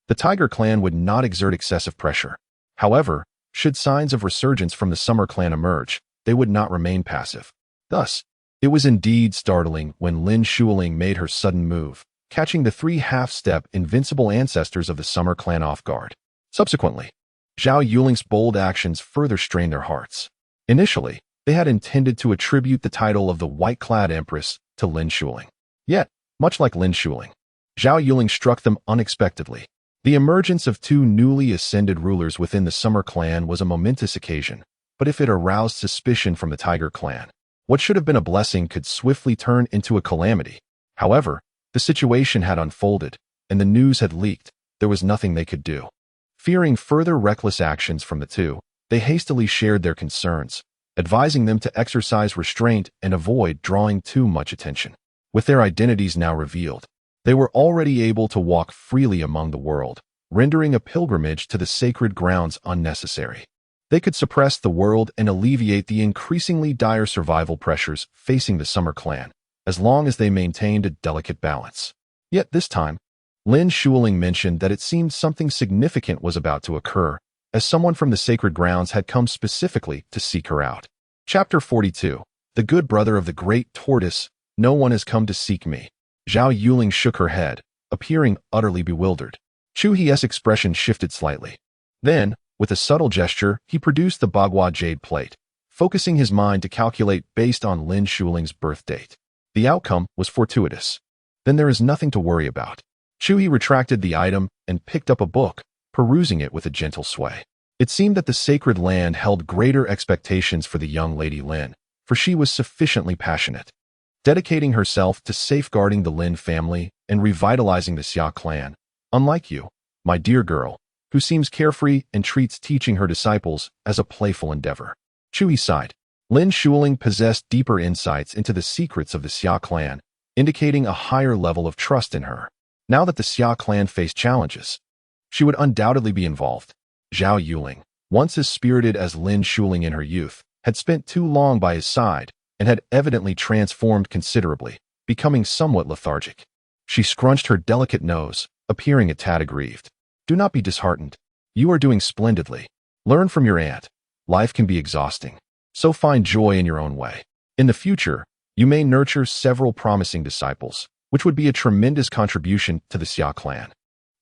the Tiger clan would not exert excessive pressure. However, should signs of resurgence from the Summer clan emerge, they would not remain passive. Thus, it was indeed startling when Lin Shuling made her sudden move, catching the 3 half-step invincible ancestors of the Summer clan off guard. Subsequently, Zhao Yuling's bold actions further strained their hearts. Initially, they had intended to attribute the title of the White-Clad Empress to Lin Shuling. Yet, much like Lin Shuling, Zhao Yuling struck them unexpectedly. The emergence of 2 newly ascended rulers within the Summer clan was a momentous occasion, but if it aroused suspicion from the Tiger clan, what should have been a blessing could swiftly turn into a calamity. However, the situation had unfolded, and the news had leaked. There was nothing they could do. Fearing further reckless actions from the 2, they hastily shared their concerns, advising them to exercise restraint and avoid drawing too much attention. With their identities now revealed, they were already able to walk freely among the world, rendering a pilgrimage to the sacred grounds unnecessary. They could suppress the world and alleviate the increasingly dire survival pressures facing the Summer clan, as long as they maintained a delicate balance. Yet this time, Lin Shuling mentioned that it seemed something significant was about to occur, as someone from the sacred grounds had come specifically to seek her out. Chapter 42. The good brother of the great tortoise. No one has come to seek me. Zhao Yuling shook her head, appearing utterly bewildered. Chu He's expression shifted slightly. Then, with a subtle gesture, he produced the Bagua jade plate, focusing his mind to calculate based on Lin Shuling's birth date. The outcome was fortuitous. Then there is nothing to worry about. Chu He retracted the item and picked up a book, perusing it with a gentle sway. It seemed that the sacred land held greater expectations for the young Lady Lin, for she was sufficiently passionate. Dedicating herself to safeguarding the Lin family and revitalizing the Xia clan, unlike you, my dear girl, who seems carefree and treats teaching her disciples as a playful endeavor. Chu He sighed. Lin Shuling possessed deeper insights into the secrets of the Xia clan, indicating a higher level of trust in her. Now that the Xia clan faced challenges, she would undoubtedly be involved. Zhao Yuling, once as spirited as Lin Shuling in her youth, had spent too long by his side and had evidently transformed considerably, becoming somewhat lethargic. She scrunched her delicate nose, appearing a tad aggrieved. Do not be disheartened. You are doing splendidly. Learn from your aunt. Life can be exhausting, so find joy in your own way. In the future, you may nurture several promising disciples, which would be a tremendous contribution to the Xia clan,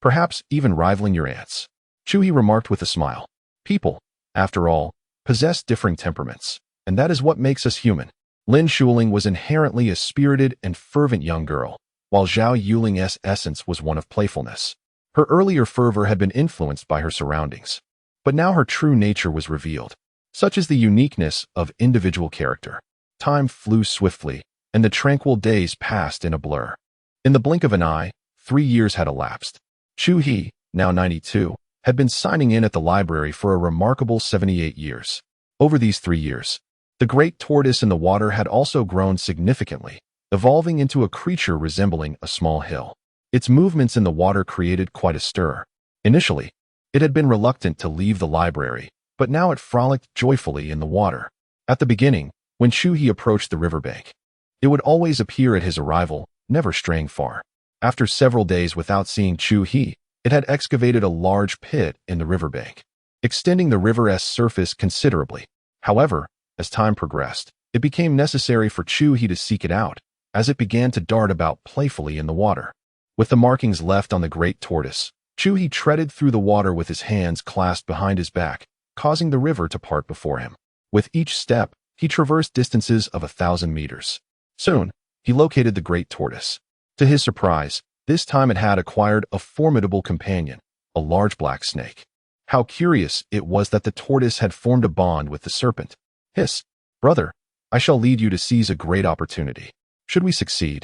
perhaps even rivaling your aunt's. Chu He remarked with a smile. People, after all, possess differing temperaments, and that is what makes us human. Lin Shuling was inherently a spirited and fervent young girl, while Zhao Yuling's essence was one of playfulness. Her earlier fervor had been influenced by her surroundings, but now her true nature was revealed. Such is the uniqueness of individual character. Time flew swiftly, and the tranquil days passed in a blur. In the blink of an eye, 3 years had elapsed. Chu He, now 92, had been signing in at the library for a remarkable 78 years. Over these 3 years, the great tortoise in the water had also grown significantly, evolving into a creature resembling a small hill. Its movements in the water created quite a stir. Initially, it had been reluctant to leave the library, but now it frolicked joyfully in the water. At the beginning, when Chu He approached the riverbank, it would always appear at his arrival, never straying far. After several days without seeing Chu He, it had excavated a large pit in the riverbank, extending the river's surface considerably. However, as time progressed, it became necessary for Chu He to seek it out, as it began to dart about playfully in the water. With the markings left on the great tortoise, Chu He treaded through the water with his hands clasped behind his back, causing the river to part before him. With each step, he traversed distances of 1,000 meters. Soon, he located the great tortoise. To his surprise, this time it had acquired a formidable companion, a large black snake. How curious it was that the tortoise had formed a bond with the serpent. Hiss, brother, I shall lead you to seize a great opportunity. Should we succeed,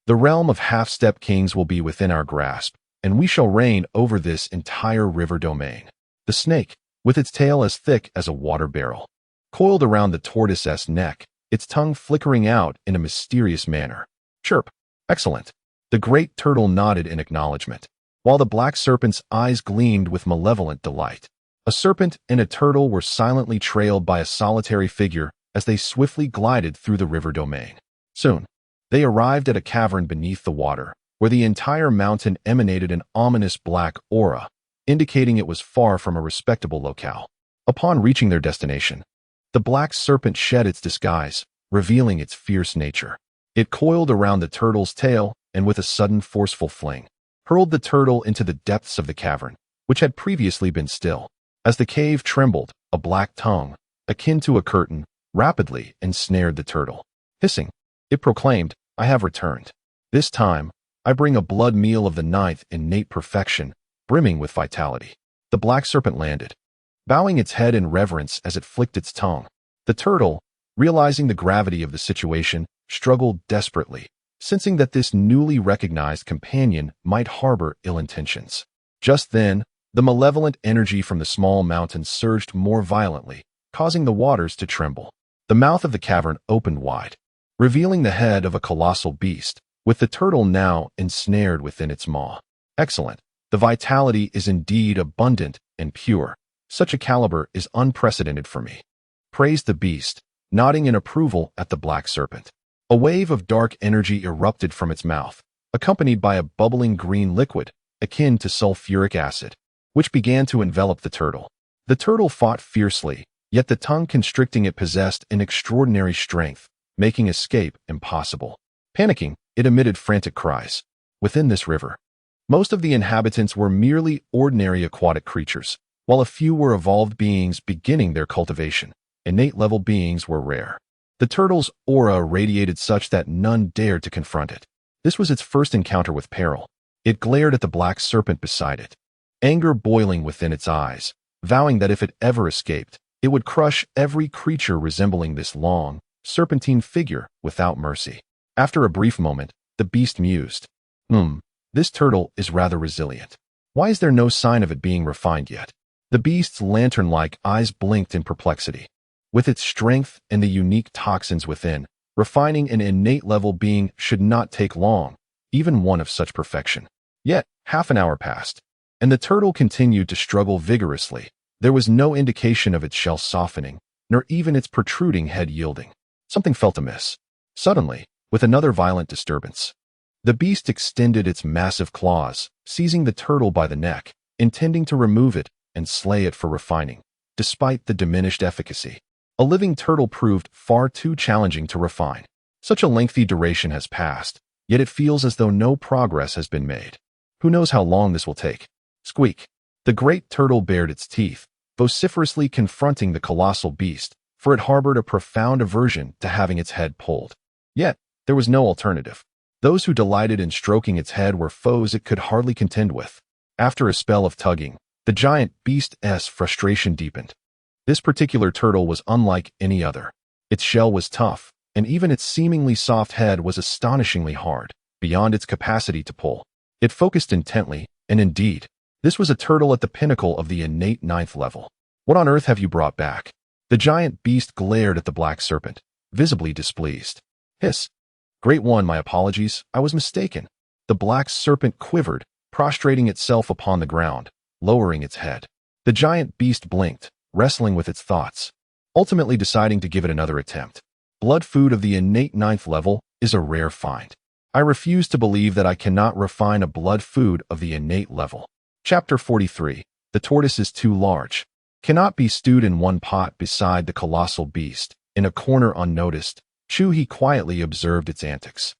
the realm of half-step kings will be within our grasp, and we shall reign over this entire river domain. The snake, with its tail as thick as a water barrel, coiled around the tortoise's neck, its tongue flickering out in a mysterious manner. Chirp. Excellent. The great turtle nodded in acknowledgement, while the black serpent's eyes gleamed with malevolent delight. A serpent and a turtle were silently trailed by a solitary figure as they swiftly glided through the river domain. Soon, they arrived at a cavern beneath the water, where the entire mountain emanated an ominous black aura, indicating it was far from a respectable locale. Upon reaching their destination, the black serpent shed its disguise, revealing its fierce nature. It coiled around the turtle's tail and with a sudden forceful fling, hurled the turtle into the depths of the cavern, which had previously been still. As the cave trembled, a black tongue, akin to a curtain, rapidly ensnared the turtle. Hissing, it proclaimed, I have returned. This time, I bring a blood meal of the 9th innate perfection, brimming with vitality. The black serpent landed, bowing its head in reverence as it flicked its tongue. The turtle, realizing the gravity of the situation, struggled desperately, sensing that this newly recognized companion might harbor ill intentions. Just then, the malevolent energy from the small mountain surged more violently, causing the waters to tremble. The mouth of the cavern opened wide, revealing the head of a colossal beast, with the turtle now ensnared within its maw. Excellent. The vitality is indeed abundant and pure. Such a caliber is unprecedented for me, praised the beast, nodding in approval at the black serpent. A wave of dark energy erupted from its mouth, accompanied by a bubbling green liquid, akin to sulfuric acid, which began to envelop the turtle. The turtle fought fiercely, yet the tongue constricting it possessed an extraordinary strength, making escape impossible. Panicking, it emitted frantic cries. Within this river, most of the inhabitants were merely ordinary aquatic creatures, while a few were evolved beings beginning their cultivation. Innate-level beings were rare. The turtle's aura radiated such that none dared to confront it. This was its first encounter with peril. It glared at the black serpent beside it, anger boiling within its eyes, vowing that if it ever escaped, it would crush every creature resembling this long, serpentine figure without mercy. After a brief moment, the beast mused, this turtle is rather resilient. Why is there no sign of it being refined yet? The beast's lantern-like eyes blinked in perplexity. With its strength and the unique toxins within, refining an innate-level being should not take long, even one of such perfection. Yet, half an hour passed, and the turtle continued to struggle vigorously. There was no indication of its shell softening, nor even its protruding head yielding. Something felt amiss. Suddenly, with another violent disturbance, the beast extended its massive claws, seizing the turtle by the neck, intending to remove it and slay it for refining, despite the diminished efficacy. A living turtle proved far too challenging to refine. Such a lengthy duration has passed, yet it feels as though no progress has been made. Who knows how long this will take? Squeak. The great turtle bared its teeth, vociferously confronting the colossal beast, for it harbored a profound aversion to having its head pulled. Yet, there was no alternative. Those who delighted in stroking its head were foes it could hardly contend with. After a spell of tugging, the giant beast's frustration deepened. This particular turtle was unlike any other. Its shell was tough, and even its seemingly soft head was astonishingly hard, beyond its capacity to pull. It focused intently, and indeed, this was a turtle at the pinnacle of the innate 9th level. What on earth have you brought back? The giant beast glared at the black serpent, visibly displeased. Hiss. Great one, my apologies, I was mistaken. The black serpent quivered, prostrating itself upon the ground, lowering its head. The giant beast blinked, wrestling with its thoughts, ultimately deciding to give it another attempt. Blood food of the innate 9th level is a rare find. I refuse to believe that I cannot refine a blood food of the innate level. Chapter 43. The tortoise is too large. Cannot be stewed in one pot beside the colossal beast. In a corner unnoticed, Chu He quietly observed its antics.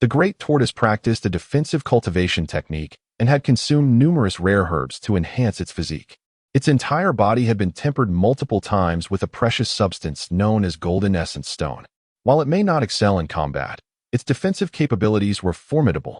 The great tortoise practiced a defensive cultivation technique and had consumed numerous rare herbs to enhance its physique. Its entire body had been tempered multiple times with a precious substance known as golden essence stone. While it may not excel in combat, its defensive capabilities were formidable.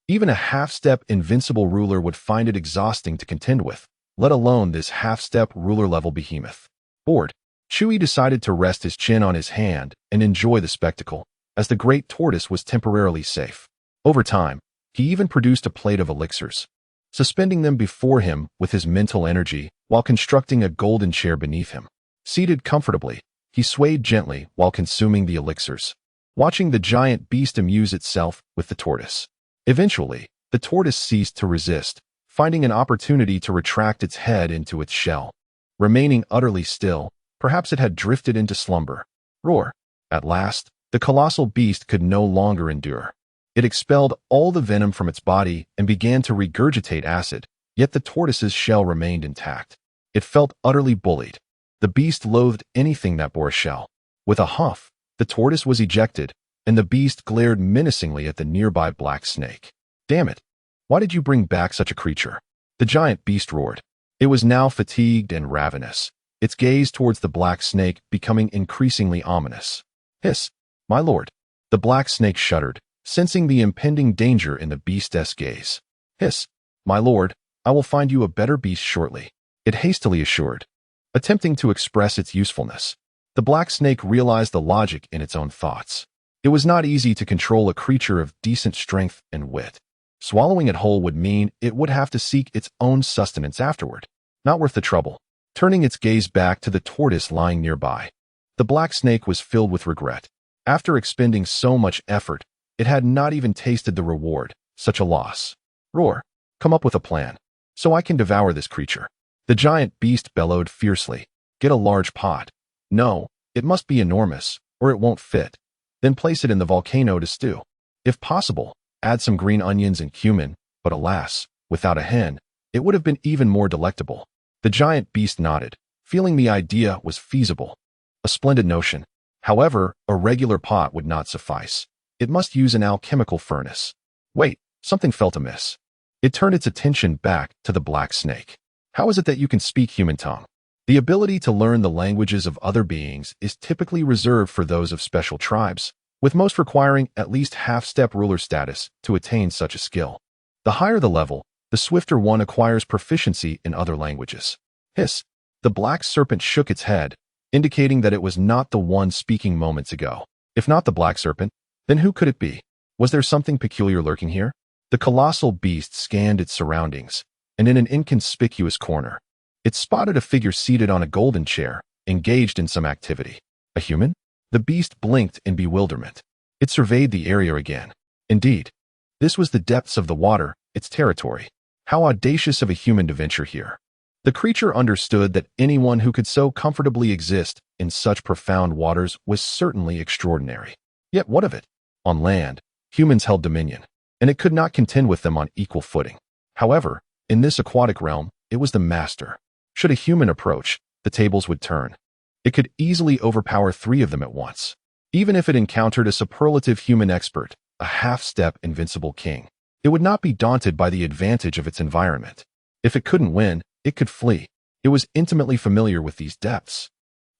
Even a half-step invincible ruler would find it exhausting to contend with, let alone this half-step ruler-level behemoth. Bored, Chu He decided to rest his chin on his hand and enjoy the spectacle, as the great tortoise was temporarily safe. Over time, he even produced a plate of elixirs, suspending them before him with his mental energy while constructing a golden chair beneath him. Seated comfortably, he swayed gently while consuming the elixirs, watching the giant beast amuse itself with the tortoise. Eventually, the tortoise ceased to resist, finding an opportunity to retract its head into its shell. Remaining utterly still, perhaps it had drifted into slumber. Roar! At last, the colossal beast could no longer endure. It expelled all the venom from its body and began to regurgitate acid, yet the tortoise's shell remained intact. It felt utterly bullied. The beast loathed anything that bore a shell. With a huff, the tortoise was ejected, and the beast glared menacingly at the nearby black snake. Damn it! Why did you bring back such a creature? The giant beast roared. It was now fatigued and ravenous, its gaze towards the black snake becoming increasingly ominous. Hiss! My lord! The black snake shuddered, sensing the impending danger in the beast's gaze. Hiss! My lord, I will find you a better beast shortly, it hastily assured, attempting to express its usefulness. The black snake realized the logic in its own thoughts. It was not easy to control a creature of decent strength and wit. Swallowing it whole would mean it would have to seek its own sustenance afterward. Not worth the trouble. Turning its gaze back to the tortoise lying nearby, the black snake was filled with regret. After expending so much effort, it had not even tasted the reward. Such a loss. Roar! Come up with a plan, so I can devour this creature. The giant beast bellowed fiercely. Get a large pot. No, it must be enormous, or it won't fit. Then place it in the volcano to stew. If possible, add some green onions and cumin, but alas, without a hen, it would have been even more delectable. The giant beast nodded, feeling the idea was feasible. A splendid notion. However, a regular pot would not suffice. It must use an alchemical furnace. Wait, something felt amiss. It turned its attention back to the black snake. How is it that you can speak human tongue? The ability to learn the languages of other beings is typically reserved for those of special tribes, with most requiring at least half-step ruler status to attain such a skill. The higher the level, the swifter one acquires proficiency in other languages. Hiss! The black serpent shook its head, indicating that it was not the one speaking moments ago. If not the black serpent, then who could it be? Was there something peculiar lurking here? The colossal beast scanned its surroundings, and in an inconspicuous corner, it spotted a figure seated on a golden chair, engaged in some activity. A human? The beast blinked in bewilderment. It surveyed the area again. Indeed, this was the depths of the water, its territory. How audacious of a human to venture here. The creature understood that anyone who could so comfortably exist in such profound waters was certainly extraordinary. Yet what of it? On land, humans held dominion, and it could not contend with them on equal footing. However, in this aquatic realm, it was the master. Should a human approach, the tables would turn. It could easily overpower 3 of them at once. Even if it encountered a superlative human expert, a half-step invincible king, it would not be daunted by the advantage of its environment. If it couldn't win, it could flee. It was intimately familiar with these depths.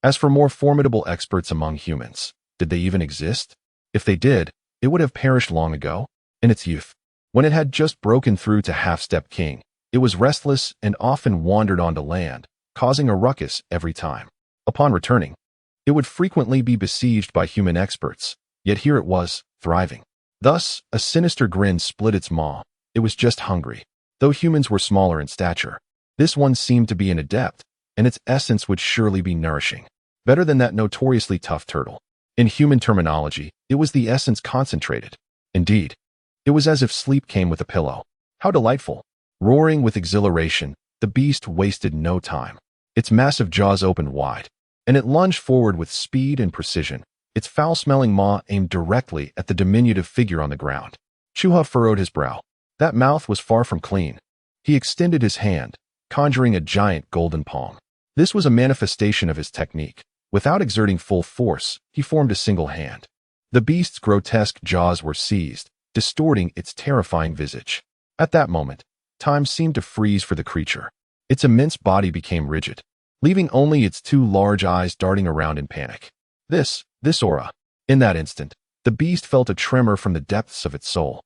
As for more formidable experts among humans, did they even exist? If they did, it would have perished long ago. In its youth, when it had just broken through to half-step king, it was restless and often wandered onto land, causing a ruckus every time. Upon returning, it would frequently be besieged by human experts, yet here it was, thriving. Thus, a sinister grin split its maw. It was just hungry. Though humans were smaller in stature, this one seemed to be an adept, and its essence would surely be nourishing. Better than that notoriously tough turtle. In human terminology, it was the essence concentrated. Indeed, it was as if sleep came with a pillow. How delightful! Roaring with exhilaration, the beast wasted no time. Its massive jaws opened wide, and it lunged forward with speed and precision, its foul-smelling maw aimed directly at the diminutive figure on the ground. Chu He furrowed his brow. That mouth was far from clean. He extended his hand, conjuring a giant golden palm. This was a manifestation of his technique. Without exerting full force, he formed a single hand. The beast's grotesque jaws were seized, distorting its terrifying visage. At that moment, time seemed to freeze for the creature. Its immense body became rigid, leaving only its two large eyes darting around in panic. This aura. In that instant, the beast felt a tremor from the depths of its soul.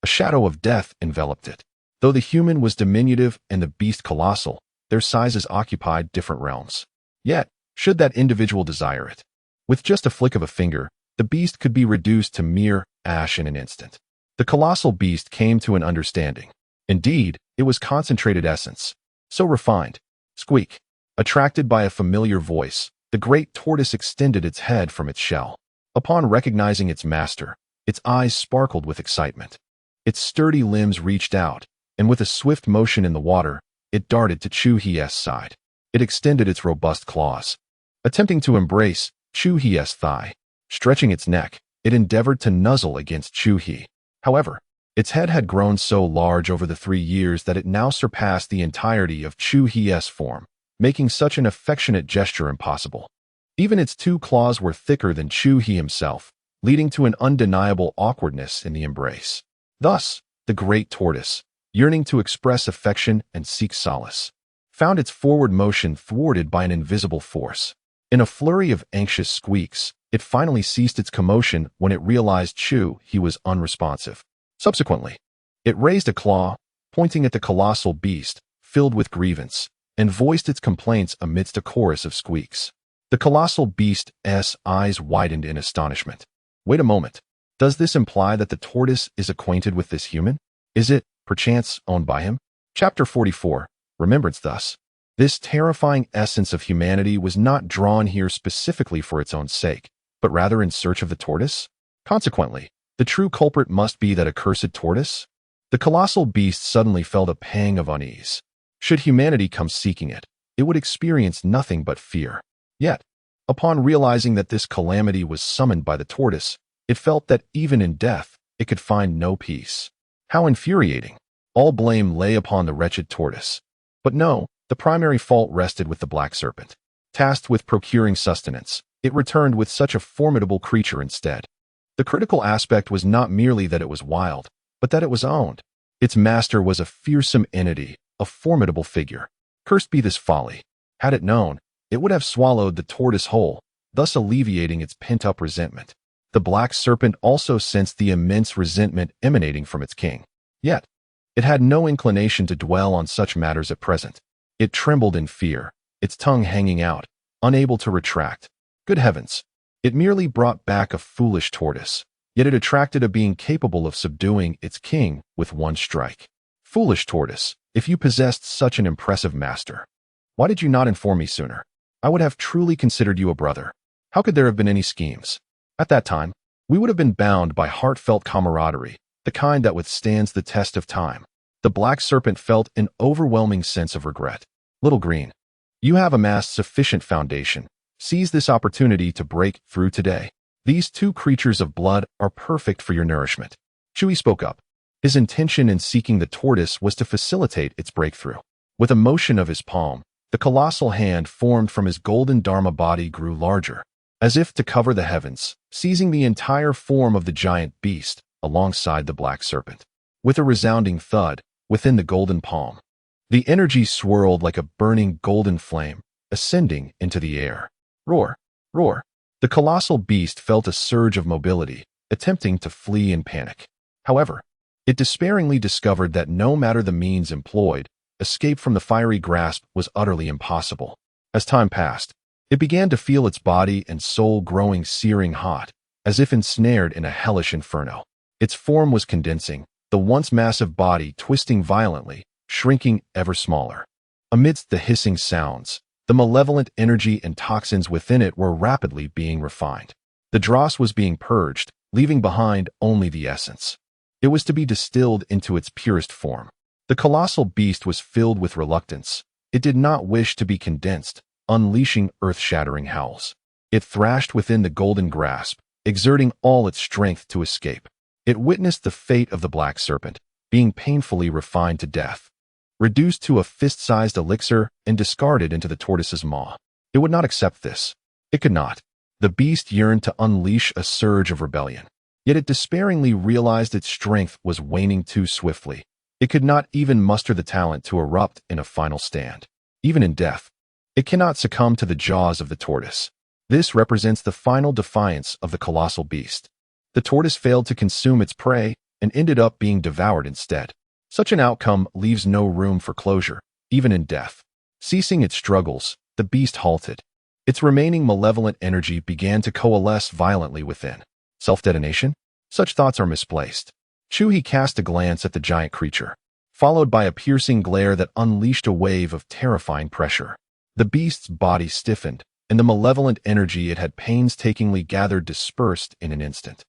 A shadow of death enveloped it. Though the human was diminutive and the beast colossal, their sizes occupied different realms. Yet, should that individual desire it, with just a flick of a finger, the beast could be reduced to mere ash in an instant. The colossal beast came to an understanding. Indeed, it was concentrated essence, so refined. Squeak. Attracted by a familiar voice, the great tortoise extended its head from its shell. Upon recognizing its master, its eyes sparkled with excitement. Its sturdy limbs reached out, and with a swift motion in the water, it darted to Chu He's side. It extended its robust claws, attempting to embrace Chu He's thigh. Stretching its neck, it endeavored to nuzzle against Chu He. However, its head had grown so large over the 3 years that it now surpassed the entirety of Chu He's form, making such an affectionate gesture impossible. Even its 2 claws were thicker than Chu He himself, leading to an undeniable awkwardness in the embrace. Thus, the great tortoise, yearning to express affection and seek solace, found its forward motion thwarted by an invisible force. In a flurry of anxious squeaks, it finally ceased its commotion when it realized Chu He was unresponsive. Subsequently, it raised a claw, pointing at the colossal beast, filled with grievance, and voiced its complaints amidst a chorus of squeaks. The colossal beast's eyes widened in astonishment. Wait a moment. Does this imply that the tortoise is acquainted with this human? Is it, perchance, owned by him? Chapter 44. Remembrance. Thus, this terrifying essence of humanity was not drawn here specifically for its own sake, but rather in search of the tortoise? Consequently, the true culprit must be that accursed tortoise? The colossal beast suddenly felt a pang of unease. Should humanity come seeking it, it would experience nothing but fear. Yet, upon realizing that this calamity was summoned by the tortoise, it felt that even in death, it could find no peace. How infuriating! All blame lay upon the wretched tortoise. But no, the primary fault rested with the black serpent. Tasked with procuring sustenance, it returned with such a formidable creature instead. The critical aspect was not merely that it was wild, but that it was owned. Its master was a fearsome entity, a formidable figure. Cursed be this folly. Had it known, it would have swallowed the tortoise whole, thus alleviating its pent-up resentment. The black serpent also sensed the immense resentment emanating from its king. Yet, it had no inclination to dwell on such matters at present. It trembled in fear, its tongue hanging out, unable to retract. Good heavens! It merely brought back a foolish tortoise, yet it attracted a being capable of subduing its king with one strike. Foolish tortoise, if you possessed such an impressive master, why did you not inform me sooner? I would have truly considered you a brother. How could there have been any schemes? At that time, we would have been bound by heartfelt camaraderie, the kind that withstands the test of time. The black serpent felt an overwhelming sense of regret. Little Green, you have amassed sufficient foundation. Seize this opportunity to break through today. These 2 creatures of blood are perfect for your nourishment. Chu He spoke up. His intention in seeking the tortoise was to facilitate its breakthrough. With a motion of his palm, the colossal hand formed from his golden Dharma body grew larger, as if to cover the heavens, seizing the entire form of the giant beast alongside the black serpent. With a resounding thud, within the golden palm, The energy swirled like a burning golden flame, ascending into the air. Roar! Roar! The colossal beast felt a surge of mobility, attempting to flee in panic. However, it despairingly discovered that no matter the means employed, escape from the fiery grasp was utterly impossible. As time passed, it began to feel its body and soul growing searing hot, as if ensnared in a hellish inferno. Its form was condensing, the once massive body twisting violently, shrinking ever smaller. Amidst the hissing sounds, the malevolent energy and toxins within it were rapidly being refined. The dross was being purged, leaving behind only the essence. It was to be distilled into its purest form. The colossal beast was filled with reluctance. It did not wish to be condensed, unleashing earth-shattering howls. It thrashed within the golden grasp, exerting all its strength to escape. It witnessed the fate of the black serpent, being painfully refined to death, reduced to a fist-sized elixir and discarded into the tortoise's maw. It would not accept this. It could not. The beast yearned to unleash a surge of rebellion. Yet it despairingly realized its strength was waning too swiftly. It could not even muster the talent to erupt in a final stand. Even in death, it cannot succumb to the jaws of the tortoise. This represents the final defiance of the colossal beast. The tortoise failed to consume its prey and ended up being devoured instead. Such an outcome leaves no room for closure, even in death. Ceasing its struggles, the beast halted. Its remaining malevolent energy began to coalesce violently within. Self-detonation? Such thoughts are misplaced. Chu He cast a glance at the giant creature, followed by a piercing glare that unleashed a wave of terrifying pressure. The beast's body stiffened, and the malevolent energy it had painstakingly gathered dispersed in an instant,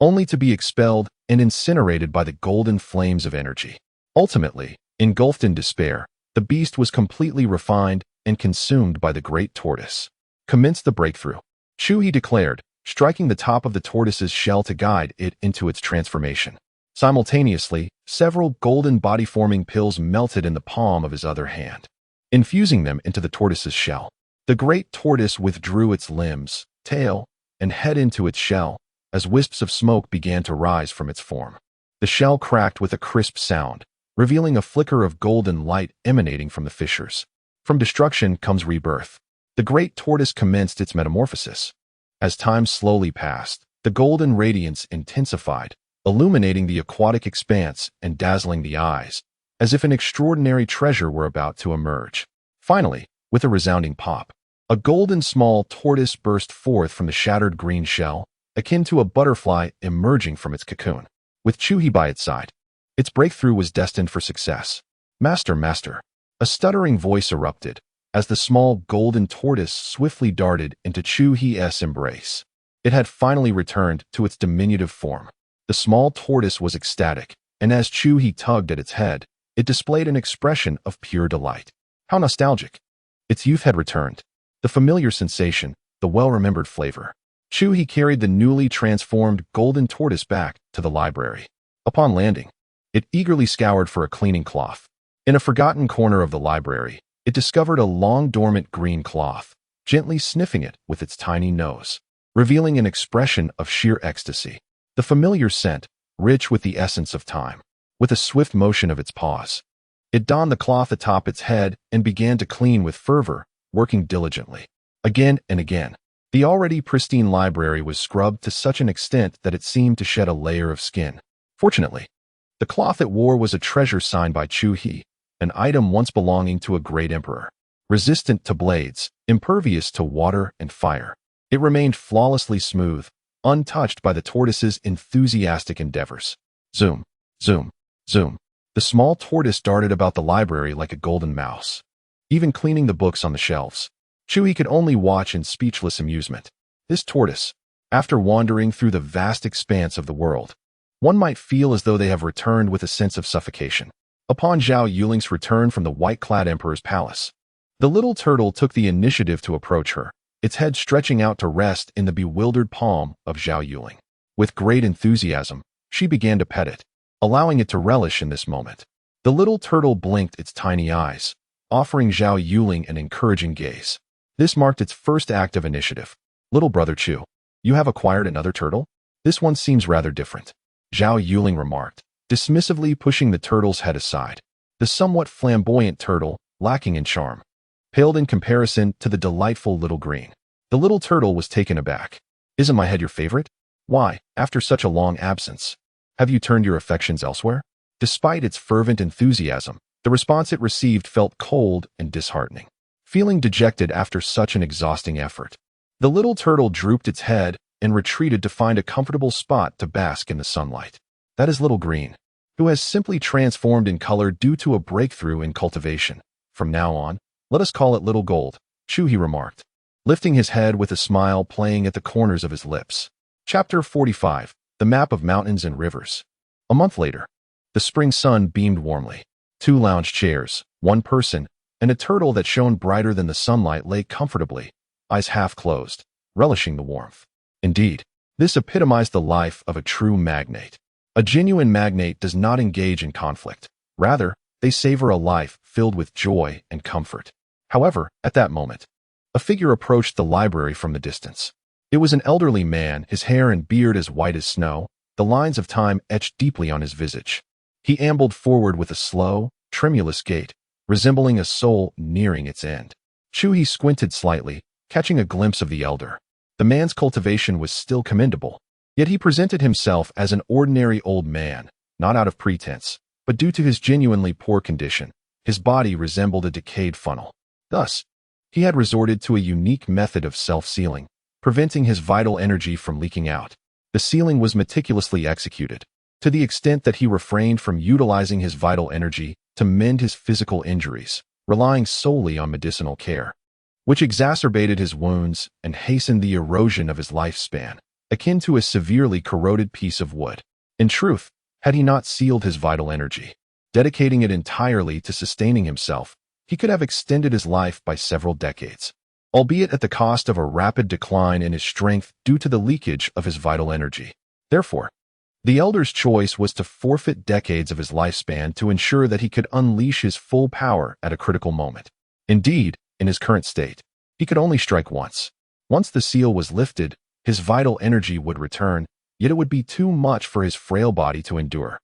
only to be expelled and incinerated by the golden flames of energy. Ultimately, engulfed in despair, the beast was completely refined and consumed by the great tortoise. Commence the breakthrough, Chu He declared, striking the top of the tortoise's shell to guide it into its transformation. Simultaneously, several golden body-forming pills melted in the palm of his other hand, infusing them into the tortoise's shell. The great tortoise withdrew its limbs, tail, and head into its shell as wisps of smoke began to rise from its form. The shell cracked with a crisp sound, revealing a flicker of golden light emanating from the fissures. From destruction comes rebirth. The great tortoise commenced its metamorphosis. As time slowly passed, the golden radiance intensified, illuminating the aquatic expanse and dazzling the eyes, as if an extraordinary treasure were about to emerge. Finally, with a resounding pop, a golden small tortoise burst forth from the shattered green shell, akin to a butterfly emerging from its cocoon. With Chu He by its side, its breakthrough was destined for success. Master, master, a stuttering voice erupted, as the small golden tortoise swiftly darted into Chu He's embrace. It had finally returned to its diminutive form. The small tortoise was ecstatic, and as Chu He tugged at its head, it displayed an expression of pure delight. How nostalgic! Its youth had returned. The familiar sensation, the well-remembered flavor. Chu He carried the newly transformed golden tortoise back to the library. Upon landing, it eagerly scoured for a cleaning cloth. In a forgotten corner of the library, it discovered a long dormant green cloth, gently sniffing it with its tiny nose, revealing an expression of sheer ecstasy. The familiar scent, rich with the essence of time. With a swift motion of its paws, it donned the cloth atop its head and began to clean with fervor, working diligently. Again and again, the already pristine library was scrubbed to such an extent that it seemed to shed a layer of skin. Fortunately, the cloth it wore was a treasure signed by Chu He, an item once belonging to a great emperor. Resistant to blades, impervious to water and fire, it remained flawlessly smooth, untouched by the tortoise's enthusiastic endeavors. Zoom, zoom, zoom. The small tortoise darted about the library like a golden mouse, even cleaning the books on the shelves. Chu He could only watch in speechless amusement. This tortoise, after wandering through the vast expanse of the world, one might feel as though they have returned with a sense of suffocation. Upon Zhao Yuling's return from the white-clad emperor's palace, the little turtle took the initiative to approach her, its head stretching out to rest in the bewildered palm of Zhao Yuling. With great enthusiasm, she began to pet it, allowing it to relish in this moment. The little turtle blinked its tiny eyes, offering Zhao Yuling an encouraging gaze. This marked its first act of initiative. Little brother Chu, you have acquired another turtle? This one seems rather different, Zhao Yuling remarked, dismissively pushing the turtle's head aside. The The somewhat flamboyant turtle, lacking in charm, paled in comparison to the delightful little green. The little turtle was taken aback. "Isn't my head your favorite? Why, after such a long absence, have you turned your affections elsewhere?" Despite its fervent enthusiasm, the response it received felt cold and disheartening. Feeling dejected after such an exhausting effort, the little turtle drooped its head and retreated to find a comfortable spot to bask in the sunlight. "That is little green, who has simply transformed in color due to a breakthrough in cultivation. From now on, let us call it little gold," Chu He remarked, lifting his head with a smile playing at the corners of his lips. Chapter 45. The Map of Mountains and Rivers. A month later, the spring sun beamed warmly. 2 lounge chairs, 1 person, and a turtle that shone brighter than the sunlight lay comfortably, eyes half closed, relishing the warmth. Indeed, this epitomized the life of a true magnate. A genuine magnate does not engage in conflict. Rather, they savor a life filled with joy and comfort. However, at that moment, a figure approached the library from the distance. It was an elderly man, his hair and beard as white as snow, the lines of time etched deeply on his visage. He ambled forward with a slow, tremulous gait, resembling a soul nearing its end. Chu He squinted slightly, catching a glimpse of the elder. The man's cultivation was still commendable, yet he presented himself as an ordinary old man, not out of pretense, but due to his genuinely poor condition. His body resembled a decayed funnel. Thus, he had resorted to a unique method of self-sealing, preventing his vital energy from leaking out. The sealing was meticulously executed, to the extent that he refrained from utilizing his vital energy to mend his physical injuries, relying solely on medicinal care, which exacerbated his wounds and hastened the erosion of his lifespan, akin to a severely corroded piece of wood. In truth, had he not sealed his vital energy, dedicating it entirely to sustaining himself, he could have extended his life by several decades, albeit at the cost of a rapid decline in his strength due to the leakage of his vital energy. Therefore, the elder's choice was to forfeit decades of his lifespan to ensure that he could unleash his full power at a critical moment. Indeed, in his current state, he could only strike once. Once the seal was lifted, his vital energy would return, yet it would be too much for his frail body to endure.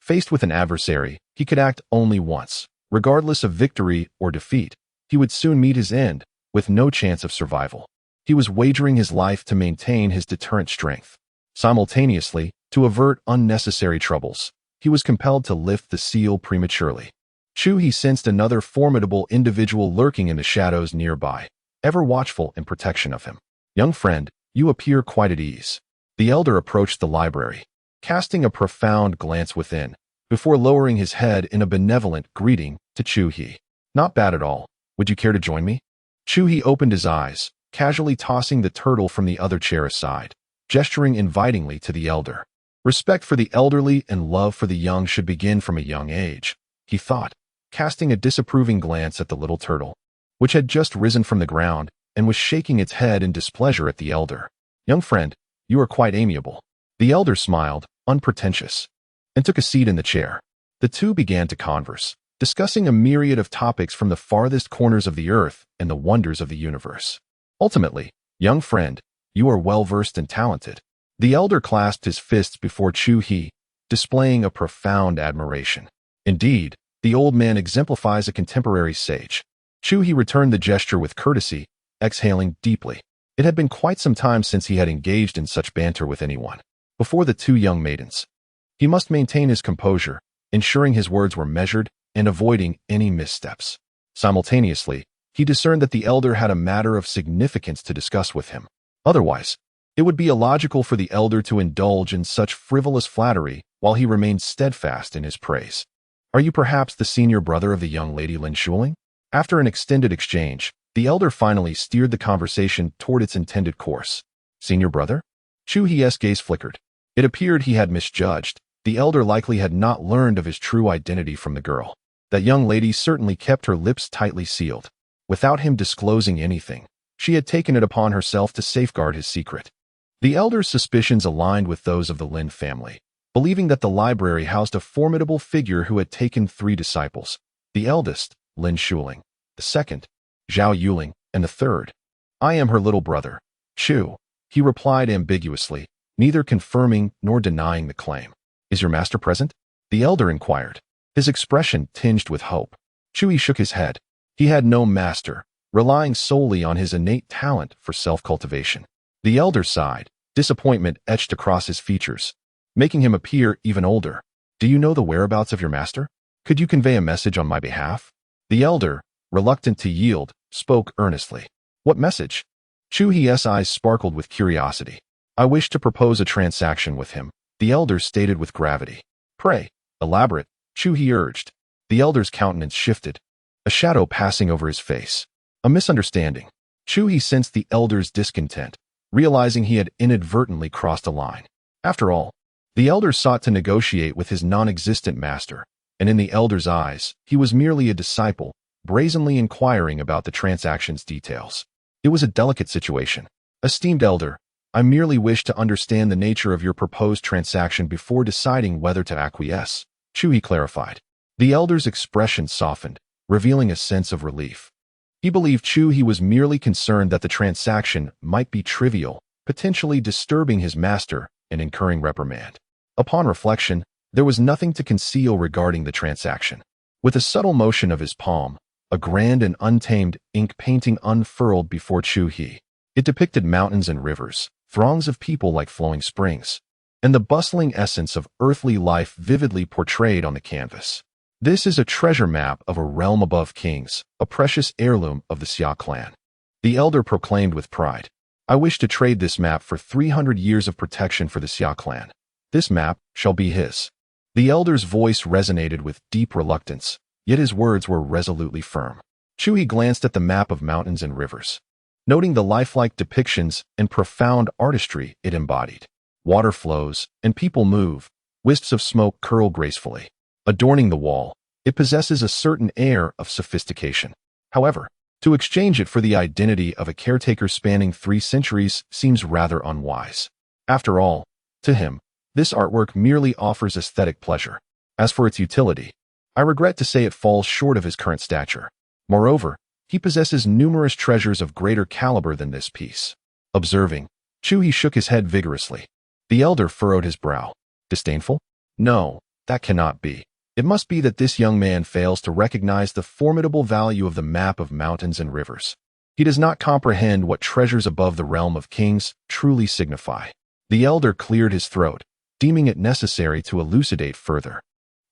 Faced with an adversary, he could act only once. Regardless of victory or defeat, he would soon meet his end, with no chance of survival. He was wagering his life to maintain his deterrent strength. Simultaneously, to avert unnecessary troubles, he was compelled to lift the seal prematurely. Chu He sensed another formidable individual lurking in the shadows nearby, ever watchful in protection of him. "Young friend, you appear quite at ease." The elder approached the library, casting a profound glance within, before lowering his head in a benevolent greeting to Chu He. "Not bad at all. Would you care to join me?" Chu He opened his eyes, casually tossing the turtle from the other chair aside, gesturing invitingly to the elder. Respect for the elderly and love for the young should begin from a young age, he thought, casting a disapproving glance at the little turtle, which had just risen from the ground and was shaking its head in displeasure at the elder. "Young friend, you are quite amiable." The elder smiled, unpretentious, and took a seat in the chair. The two began to converse, discussing a myriad of topics from the farthest corners of the earth and the wonders of the universe. Ultimately, "Young friend, you are well-versed and talented." The elder clasped his fists before Chu He, displaying a profound admiration. Indeed, the old man exemplifies a contemporary sage. Chu He returned the gesture with courtesy, exhaling deeply. It had been quite some time since he had engaged in such banter with anyone. Before the 2 young maidens, he must maintain his composure, ensuring his words were measured and avoiding any missteps. Simultaneously, he discerned that the elder had a matter of significance to discuss with him. Otherwise, it would be illogical for the elder to indulge in such frivolous flattery while he remained steadfast in his praise. "Are you perhaps the senior brother of the young lady Lin Shuling?" After an extended exchange, the elder finally steered the conversation toward its intended course. "Senior brother?" Chu He's gaze flickered. It appeared he had misjudged. The elder likely had not learned of his true identity from the girl. That young lady certainly kept her lips tightly sealed. Without him disclosing anything, she had taken it upon herself to safeguard his secret. The elder's suspicions aligned with those of the Lin family, believing that the library housed a formidable figure who had taken 3 disciples. The eldest, Lin Shuling; the second, Zhao Yuling; and the third, "I am her little brother, Chu," he replied ambiguously, neither confirming nor denying the claim. "Is your master present?" the elder inquired. his expression tinged with hope. Chu He shook his head. He had no master, relying solely on his innate talent for self-cultivation. The elder sighed, disappointment etched across his features, making him appear even older. Do you know the whereabouts of your master? Could you convey a message on my behalf? The elder, reluctant to yield, spoke earnestly. What message? Chu He's eyes sparkled with curiosity. I wish to propose a transaction with him, the elder stated with gravity. Pray, elaborate, Chu He urged. The elder's countenance shifted, a shadow passing over his face. A misunderstanding. Chu He sensed the elder's discontent, realizing he had inadvertently crossed a line. After all, the elder sought to negotiate with his non-existent master, and in the elder's eyes, he was merely a disciple, brazenly inquiring about the transaction's details. It was a delicate situation. Esteemed elder, I merely wish to understand the nature of your proposed transaction before deciding whether to acquiesce, Chu He clarified. The elder's expression softened, revealing a sense of relief. He believed Chu He was merely concerned that the transaction might be trivial, potentially disturbing his master and incurring reprimand. Upon reflection, there was nothing to conceal regarding the transaction. With a subtle motion of his palm, a grand and untamed ink painting unfurled before Chu He. It depicted mountains and rivers, throngs of people like flowing springs, and the bustling essence of earthly life vividly portrayed on the canvas. This is a treasure map of a realm above kings, a precious heirloom of the Xia Clan. The elder proclaimed with pride. I wish to trade this map for 300 years of protection for the Xia Clan. This map shall be his. The elder's voice resonated with deep reluctance, yet his words were resolutely firm. Chu He glanced at the map of mountains and rivers, noting the lifelike depictions and profound artistry it embodied. Water flows, and people move, wisps of smoke curl gracefully. Adorning the wall, it possesses a certain air of sophistication. However, to exchange it for the identity of a caretaker spanning 3 centuries seems rather unwise. After all, to him, this artwork merely offers aesthetic pleasure. As for its utility, I regret to say it falls short of his current stature. Moreover, he possesses numerous treasures of greater caliber than this piece. Observing, Chu He shook his head vigorously. The elder furrowed his brow. Disdainful? No, that cannot be. It must be that this young man fails to recognize the formidable value of the map of mountains and rivers. He does not comprehend what treasures above the realm of kings truly signify. The elder cleared his throat, deeming it necessary to elucidate further.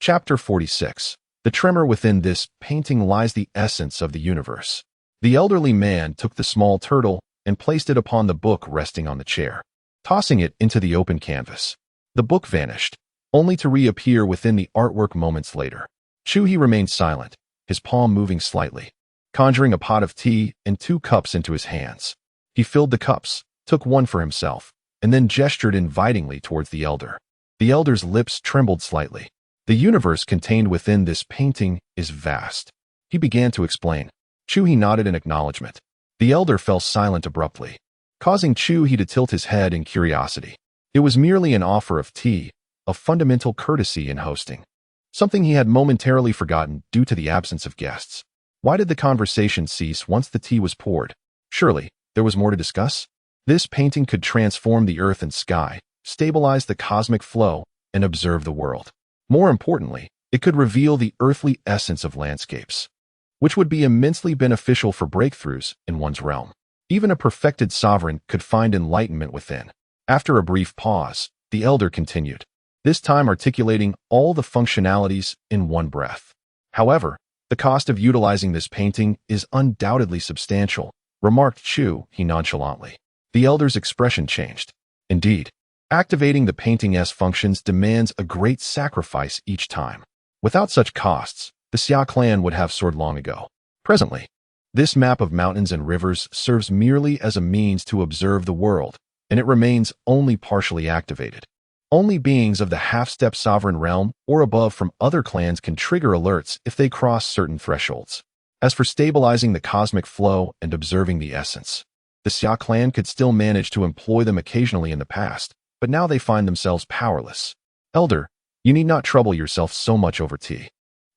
Chapter 46. The tremor within this painting lies the essence of the universe. The elderly man took the small turtle and placed it upon the book resting on the chair, tossing it into the open canvas. The book vanished, only to reappear within the artwork moments later. Chu He remained silent, his palm moving slightly, conjuring a pot of tea and 2 cups into his hands. He filled the cups, took one for himself, and then gestured invitingly towards the elder. The elder's lips trembled slightly. The universe contained within this painting is vast. He began to explain. Chu He nodded in acknowledgement. The elder fell silent abruptly, causing Chu He to tilt his head in curiosity. It was merely an offer of tea, a fundamental courtesy in hosting, something he had momentarily forgotten due to the absence of guests. Why did the conversation cease once the tea was poured? Surely, there was more to discuss? This painting could transform the earth and sky, stabilize the cosmic flow, and observe the world. More importantly, it could reveal the earthly essence of landscapes, which would be immensely beneficial for breakthroughs in one's realm. Even a perfected sovereign could find enlightenment within. After a brief pause, the elder continued, this time articulating all the functionalities in one breath. However, the cost of utilizing this painting is undoubtedly substantial, remarked Chu He nonchalantly. The elder's expression changed. Indeed, activating the painting's functions demands a great sacrifice each time. Without such costs, the Xia Clan would have soared long ago. Presently, this map of mountains and rivers serves merely as a means to observe the world, and it remains only partially activated. Only beings of the half-step sovereign realm or above from other clans can trigger alerts if they cross certain thresholds. As for stabilizing the cosmic flow and observing the essence, the Xia Clan could still manage to employ them occasionally in the past, but now they find themselves powerless. Elder, you need not trouble yourself so much over tea.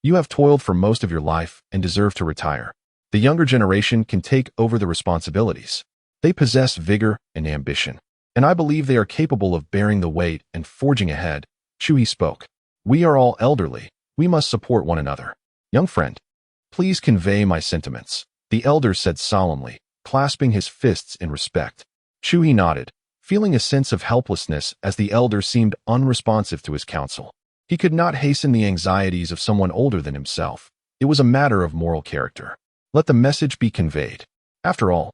You have toiled for most of your life and deserve to retire. The younger generation can take over the responsibilities. They possess vigor and ambition, and I believe they are capable of bearing the weight and forging ahead. Chu He spoke. We are all elderly, We must support one another. Young friend, please convey my sentiments, the elder said solemnly, clasping his fists in respect. Chu He nodded, feeling a sense of helplessness as the elder seemed unresponsive to his counsel. He could not hasten the anxieties of someone older than himself. It was a matter of moral character. Let the message be conveyed. After all,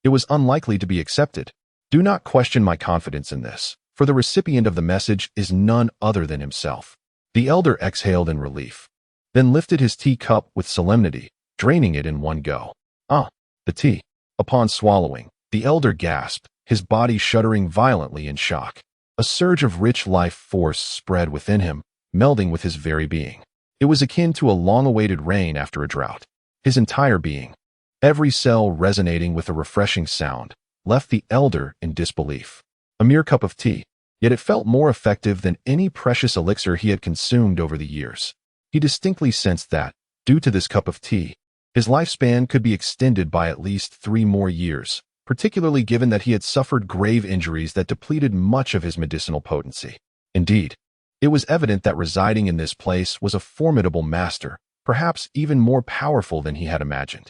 it was unlikely to be accepted. Do not question my confidence in this, for the recipient of the message is none other than himself. The elder exhaled in relief, then lifted his tea cup with solemnity, draining it in one go. Ah, the tea. Upon swallowing, the elder gasped, his body shuddering violently in shock. A surge of rich life force spread within him, melding with his very being. It was akin to a long-awaited rain after a drought. His entire being, every cell resonating with a refreshing sound, left the elder in disbelief. A mere cup of tea, yet it felt more effective than any precious elixir he had consumed over the years. He distinctly sensed that, due to this cup of tea, his lifespan could be extended by at least 3 more years, particularly given that he had suffered grave injuries that depleted much of his medicinal potency. Indeed, it was evident that residing in this place was a formidable master, perhaps even more powerful than he had imagined.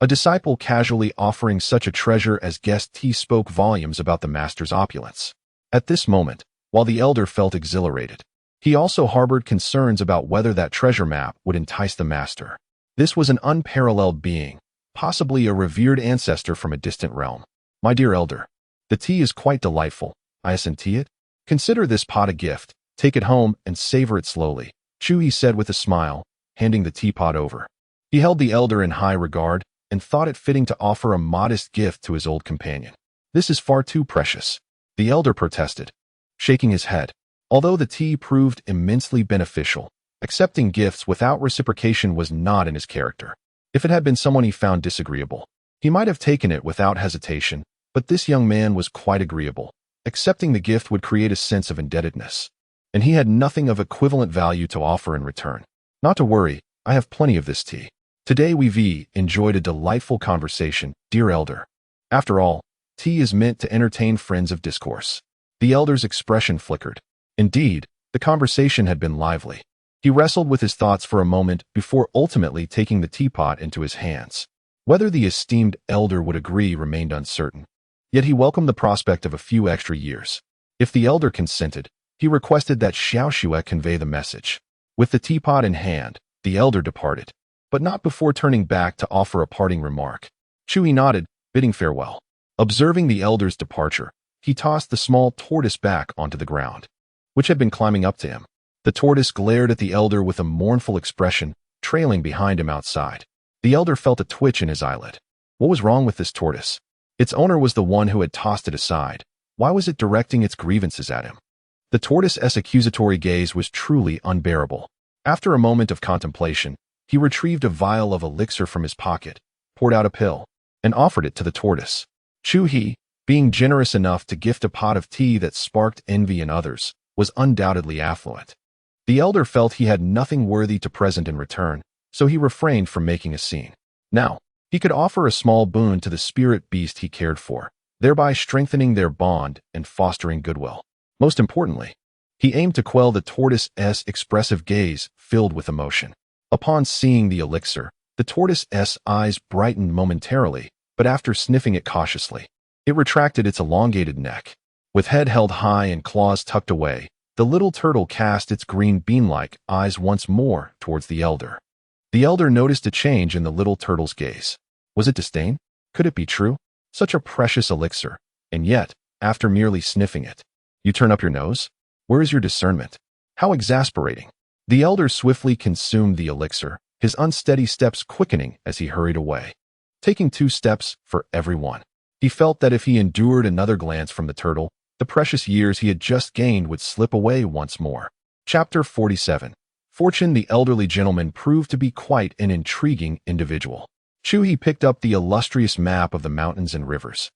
A disciple casually offering such a treasure as guest tea spoke volumes about the master's opulence. At this moment, while the elder felt exhilarated, he also harbored concerns about whether that treasure map would entice the master. This was an unparalleled being, possibly a revered ancestor from a distant realm. My dear elder, the tea is quite delightful. I assent it. Consider this pot a gift. Take it home and savor it slowly, Chu He said with a smile, handing the teapot over. He held the elder in high regard and thought it fitting to offer a modest gift to his old companion. This is far too precious, the elder protested, shaking his head. Although the tea proved immensely beneficial, accepting gifts without reciprocation was not in his character. If it had been someone he found disagreeable, he might have taken it without hesitation, but this young man was quite agreeable. Accepting the gift would create a sense of indebtedness, and he had nothing of equivalent value to offer in return. Not to worry, I have plenty of this tea. Today we've enjoyed a delightful conversation, dear elder. After all, tea is meant to entertain friends of discourse. The elder's expression flickered. Indeed, the conversation had been lively. He wrestled with his thoughts for a moment before ultimately taking the teapot into his hands. Whether the esteemed elder would agree remained uncertain. Yet he welcomed the prospect of a few extra years. If the elder consented, he requested that Xiao convey the message. With the teapot in hand, the elder departed, but not before turning back to offer a parting remark. Chu He nodded, bidding farewell. Observing the elder's departure, he tossed the small tortoise back onto the ground, which had been climbing up to him. The tortoise glared at the elder with a mournful expression, trailing behind him outside. The elder felt a twitch in his eyelid. What was wrong with this tortoise? Its owner was the one who had tossed it aside. Why was it directing its grievances at him? The tortoise's accusatory gaze was truly unbearable. After a moment of contemplation, he retrieved a vial of elixir from his pocket, poured out a pill, and offered it to the tortoise. Chu He, being generous enough to gift a pot of tea that sparked envy in others, was undoubtedly affluent. The elder felt he had nothing worthy to present in return, so he refrained from making a scene. Now, he could offer a small boon to the spirit beast he cared for, thereby strengthening their bond and fostering goodwill. Most importantly, he aimed to quell the tortoise's expressive gaze filled with emotion. Upon seeing the elixir, the tortoise's eyes brightened momentarily, but after sniffing it cautiously, it retracted its elongated neck. With head held high and claws tucked away, the little turtle cast its green bean-like eyes once more towards the elder. The elder noticed a change in the little turtle's gaze. Was it disdain? Could it be true? Such a precious elixir, and yet, after merely sniffing it, you turn up your nose? Where is your discernment? How exasperating. The elder swiftly consumed the elixir, his unsteady steps quickening as he hurried away, taking 2 steps for every one. He felt that if he endured another glance from the turtle, the precious years he had just gained would slip away once more. Chapter 47. Fortune. The elderly gentleman proved to be quite an intriguing individual. Chu He picked up the illustrious map of the mountains and rivers,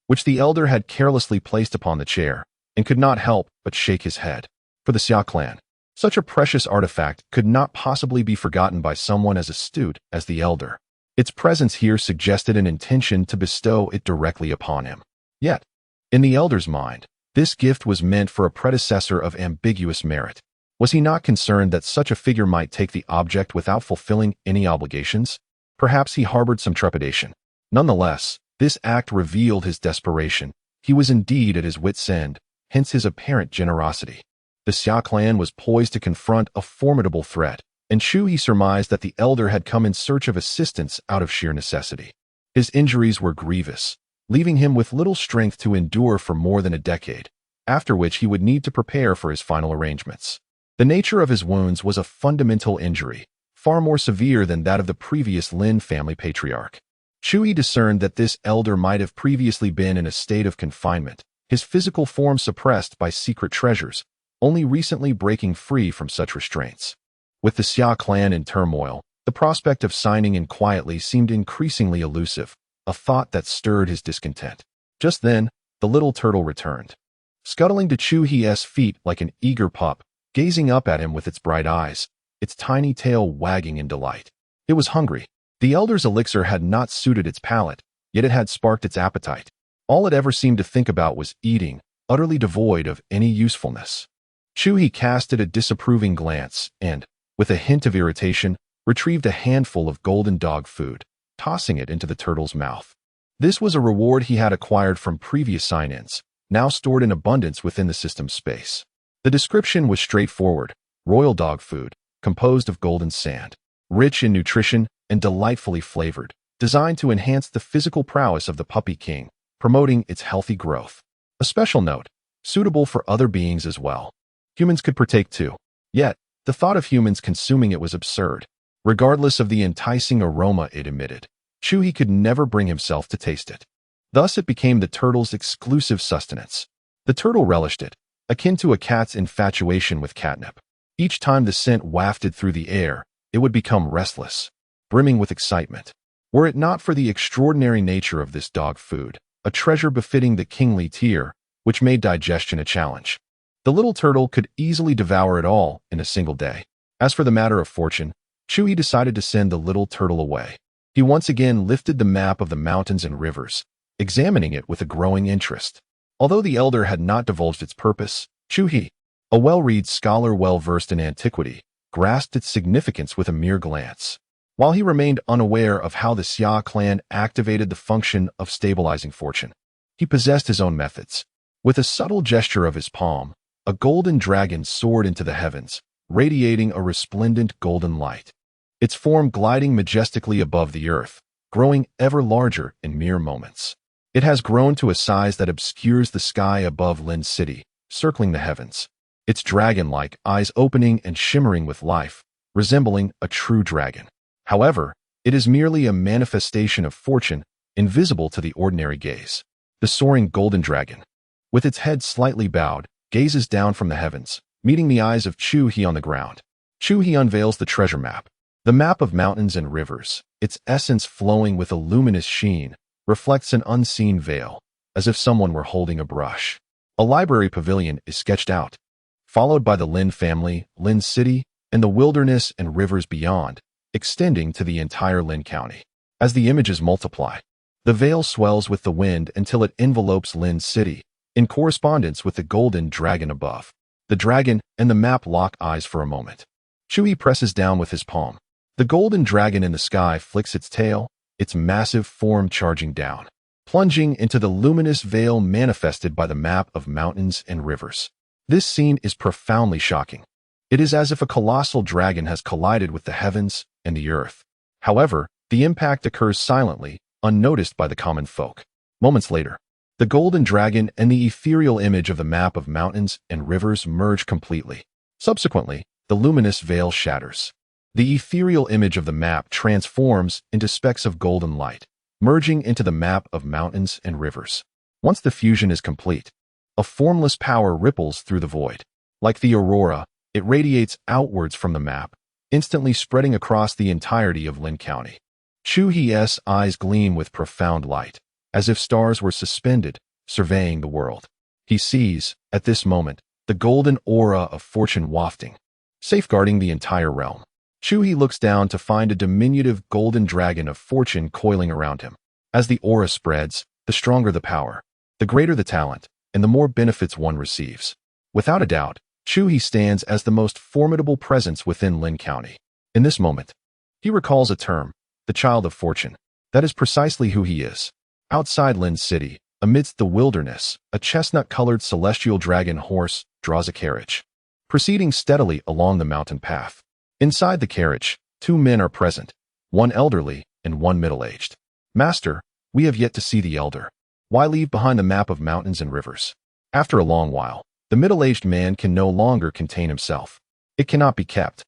which the elder had carelessly placed upon the chair, and could not help but shake his head. For the Xia Clan, such a precious artifact could not possibly be forgotten by someone as astute as the elder. Its presence here suggested an intention to bestow it directly upon him. Yet, in the elder's mind, this gift was meant for a predecessor of ambiguous merit. Was he not concerned that such a figure might take the object without fulfilling any obligations? Perhaps he harbored some trepidation. Nonetheless, this act revealed his desperation. He was indeed at his wit's end, hence his apparent generosity. The Xia clan was poised to confront a formidable threat, and Chu He surmised that the elder had come in search of assistance out of sheer necessity. His injuries were grievous, leaving him with little strength to endure for more than a decade, after which he would need to prepare for his final arrangements. The nature of his wounds was a fundamental injury, far more severe than that of the previous Lin family patriarch. Chu He discerned that this elder might have previously been in a state of confinement, his physical form suppressed by secret treasures, only recently breaking free from such restraints. With the Xia clan in turmoil, the prospect of signing in quietly seemed increasingly elusive, a thought that stirred his discontent. Just then, the little turtle returned, scuttling to Chu He's feet like an eager pup, gazing up at him with its bright eyes, its tiny tail wagging in delight. It was hungry. The elder's elixir had not suited its palate, yet it had sparked its appetite. All it ever seemed to think about was eating, utterly devoid of any usefulness. Chu He casted a disapproving glance and, with a hint of irritation, retrieved a handful of golden dog food, tossing it into the turtle's mouth. This was a reward he had acquired from previous sign-ins, now stored in abundance within the system's space. The description was straightforward: royal dog food, composed of golden sand, rich in nutrition and delightfully flavored, designed to enhance the physical prowess of the puppy king, promoting its healthy growth. A special note: suitable for other beings as well. Humans could partake too. Yet, the thought of humans consuming it was absurd. Regardless of the enticing aroma it emitted, Chu He could never bring himself to taste it. Thus it became the turtle's exclusive sustenance. The turtle relished it, akin to a cat's infatuation with catnip. Each time the scent wafted through the air, it would become restless, brimming with excitement. Were it not for the extraordinary nature of this dog food, a treasure befitting the kingly tier, which made digestion a challenge, the little turtle could easily devour it all in a single day. As for the matter of fortune, Chu He decided to send the little turtle away. He once again lifted the map of the mountains and rivers, examining it with a growing interest. Although the elder had not divulged its purpose, Chu He, a well-read scholar well-versed in antiquity, grasped its significance with a mere glance. While he remained unaware of how the Xia clan activated the function of stabilizing fortune, he possessed his own methods. With a subtle gesture of his palm, a golden dragon soared into the heavens, radiating a resplendent golden light, its form gliding majestically above the earth, growing ever larger in mere moments. It has grown to a size that obscures the sky above Lin City, circling the heavens, its dragon-like eyes opening and shimmering with life, resembling a true dragon. However, it is merely a manifestation of fortune, invisible to the ordinary gaze. The soaring golden dragon, with its head slightly bowed, gazes down from the heavens, meeting the eyes of Chu He on the ground. Chu He unveils the treasure map, the map of mountains and rivers, its essence flowing with a luminous sheen, reflects an unseen veil, as if someone were holding a brush. A library pavilion is sketched out, followed by the Lin family, Lin City, and the wilderness and rivers beyond, extending to the entire Lin County. As the images multiply, the veil swells with the wind until it envelopes Lin City, in correspondence with the golden dragon above. The dragon and the map lock eyes for a moment. Chu He presses down with his palm. The golden dragon in the sky flicks its tail, its massive form charging down, plunging into the luminous veil manifested by the map of mountains and rivers. This scene is profoundly shocking. It is as if a colossal dragon has collided with the heavens and the earth. However, the impact occurs silently, unnoticed by the common folk. Moments later, the golden dragon and the ethereal image of the map of mountains and rivers merge completely. Subsequently, the luminous veil shatters. The ethereal image of the map transforms into specks of golden light, merging into the map of mountains and rivers. Once the fusion is complete, a formless power ripples through the void. Like the aurora, it radiates outwards from the map, instantly spreading across the entirety of Lin County. Chu He's eyes gleam with profound light, as if stars were suspended, surveying the world. He sees, at this moment, the golden aura of fortune wafting, safeguarding the entire realm. Chu He looks down to find a diminutive golden dragon of fortune coiling around him. As the aura spreads, the stronger the power, the greater the talent, and the more benefits one receives. Without a doubt, Chu He stands as the most formidable presence within Lin County. In this moment, he recalls a term, the child of fortune. That is precisely who he is. Outside Lin City, amidst the wilderness, a chestnut-colored celestial dragon horse draws a carriage, proceeding steadily along the mountain path. Inside the carriage, 2 men are present, one elderly and one middle-aged. Master, we have yet to see the elder. Why leave behind the map of mountains and rivers? After a long while, the middle-aged man can no longer contain himself. It cannot be kept.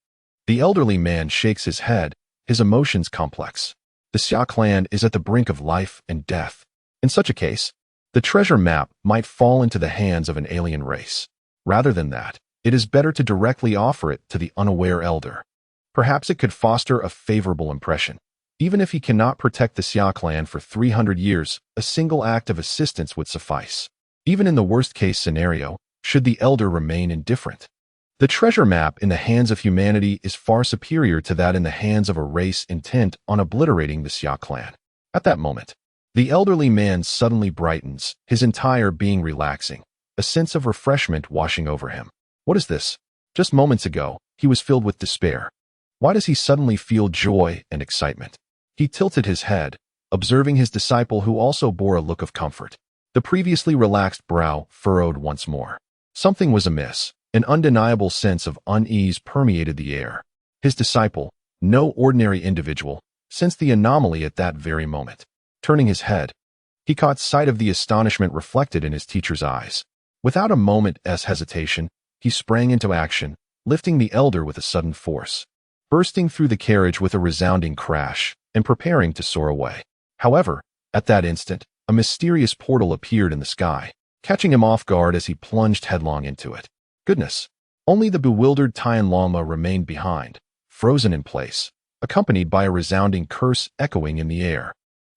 The elderly man shakes his head, his emotions complex. The Xia Clan is at the brink of life and death. In such a case, the treasure map might fall into the hands of an alien race. Rather than that, it is better to directly offer it to the unaware elder. Perhaps it could foster a favorable impression. Even if he cannot protect the Xia Clan for 300 years, a single act of assistance would suffice. Even in the worst-case scenario, should the elder remain indifferent. The treasure map in the hands of humanity is far superior to that in the hands of a race intent on obliterating the Xia Clan. At that moment, the elderly man suddenly brightens, his entire being relaxing, a sense of refreshment washing over him. What is this? Just moments ago, he was filled with despair. Why does he suddenly feel joy and excitement? He tilted his head, observing his disciple who also bore a look of comfort. The previously relaxed brow furrowed once more. Something was amiss. An undeniable sense of unease permeated the air. His disciple, no ordinary individual, sensed the anomaly at that very moment. Turning his head, he caught sight of the astonishment reflected in his teacher's eyes. Without a moment's hesitation, he sprang into action, lifting the elder with a sudden force, bursting through the carriage with a resounding crash, and preparing to soar away. However, at that instant, a mysterious portal appeared in the sky, catching him off guard as he plunged headlong into it. Goodness! Only the bewildered Tian Lama remained behind, frozen in place, accompanied by a resounding curse echoing in the air.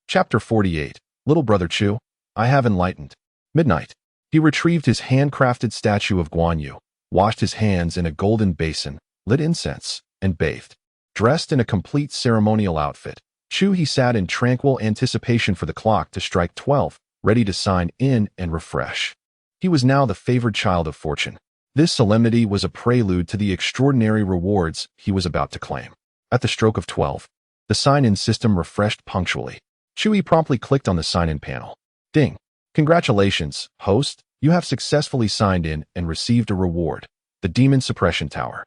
Chapter 48. Little Brother Chu, I have enlightened. Midnight. He retrieved his handcrafted statue of Guan Yu, washed his hands in a golden basin, lit incense, and bathed. Dressed in a complete ceremonial outfit, Chu He sat in tranquil anticipation for the clock to strike 12, ready to sign in and refresh. He was now the favored child of fortune. This solemnity was a prelude to the extraordinary rewards he was about to claim. At the stroke of 12, the sign-in system refreshed punctually. Chu He promptly clicked on the sign-in panel. Ding! Congratulations, host, you have successfully signed in and received a reward, the Demon Suppression Tower.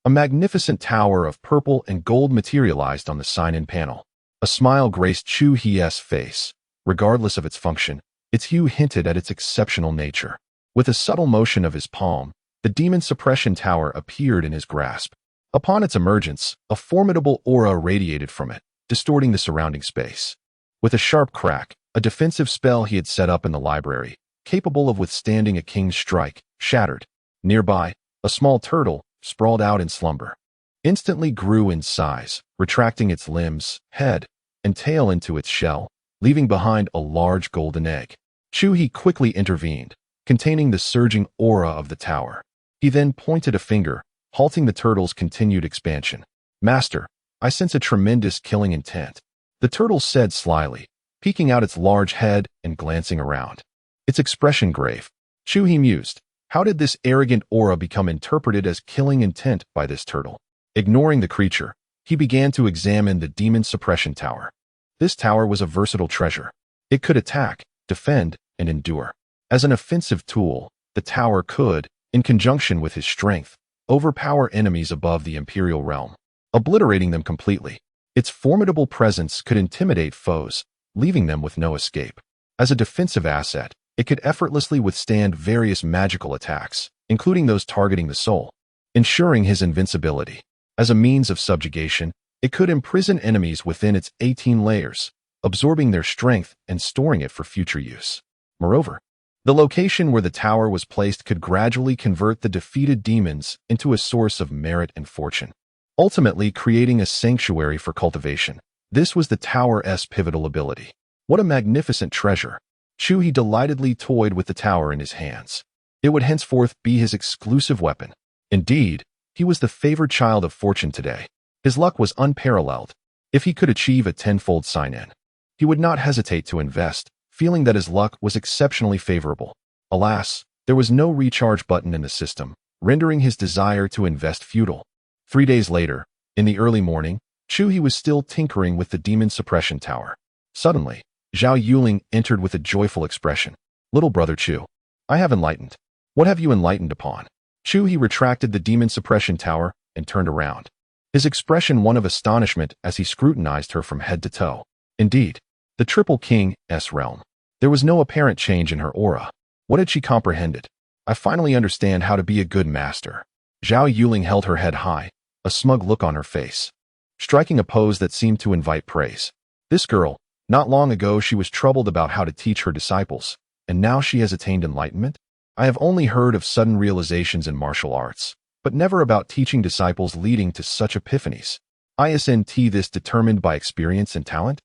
A magnificent tower of purple and gold materialized on the sign-in panel. A smile graced Chu He's face. Regardless of its function, its hue hinted at its exceptional nature. With a subtle motion of his palm, the Demon Suppression Tower appeared in his grasp. Upon its emergence, a formidable aura radiated from it, distorting the surrounding space. With a sharp crack, a defensive spell he had set up in the library, capable of withstanding a king's strike, shattered. Nearby, a small turtle, sprawled out in slumber, instantly grew in size, retracting its limbs, head, and tail into its shell, leaving behind a large golden egg. Chu He quickly intervened, containing the surging aura of the tower. He then pointed a finger, halting the turtle's continued expansion. Master, I sense a tremendous killing intent. The turtle said slyly, peeking out its large head and glancing around. Its expression grave. Chu He mused, how did this arrogant aura become interpreted as killing intent by this turtle? Ignoring the creature, he began to examine the Demon Suppression Tower. This tower was a versatile treasure. It could attack, defend, and endure. As an offensive tool, the tower could, in conjunction with his strength, overpower enemies above the imperial realm, obliterating them completely. Its formidable presence could intimidate foes, leaving them with no escape. As a defensive asset, it could effortlessly withstand various magical attacks, including those targeting the soul, ensuring his invincibility. As a means of subjugation, it could imprison enemies within its 18 layers, absorbing their strength and storing it for future use. Moreover, the location where the tower was placed could gradually convert the defeated demons into a source of merit and fortune, ultimately creating a sanctuary for cultivation. This was the tower's pivotal ability. What a magnificent treasure! Chu He delightedly toyed with the tower in his hands. It would henceforth be his exclusive weapon. Indeed, he was the favored child of fortune today. His luck was unparalleled. If he could achieve a tenfold sign-in, he would not hesitate to invest, feeling that his luck was exceptionally favorable. Alas, there was no recharge button in the system, rendering his desire to invest futile. 3 days later, in the early morning, Chu He was still tinkering with the demon suppression tower. Suddenly, Zhao Yuling entered with a joyful expression. "Little brother Chu, I have enlightened. What have you enlightened upon?" Chu He retracted the demon suppression tower and turned around, his expression one of astonishment as he scrutinized her from head to toe. Indeed, the Triple King's realm. There was no apparent change in her aura. What had she comprehended? "I finally understand how to be a good master." Zhao Yuling held her head high, a smug look on her face, striking a pose that seemed to invite praise. This girl, not long ago she was troubled about how to teach her disciples, and now she has attained enlightenment? I have only heard of sudden realizations in martial arts, but never about teaching disciples leading to such epiphanies. Isn't this determined by experience and talent?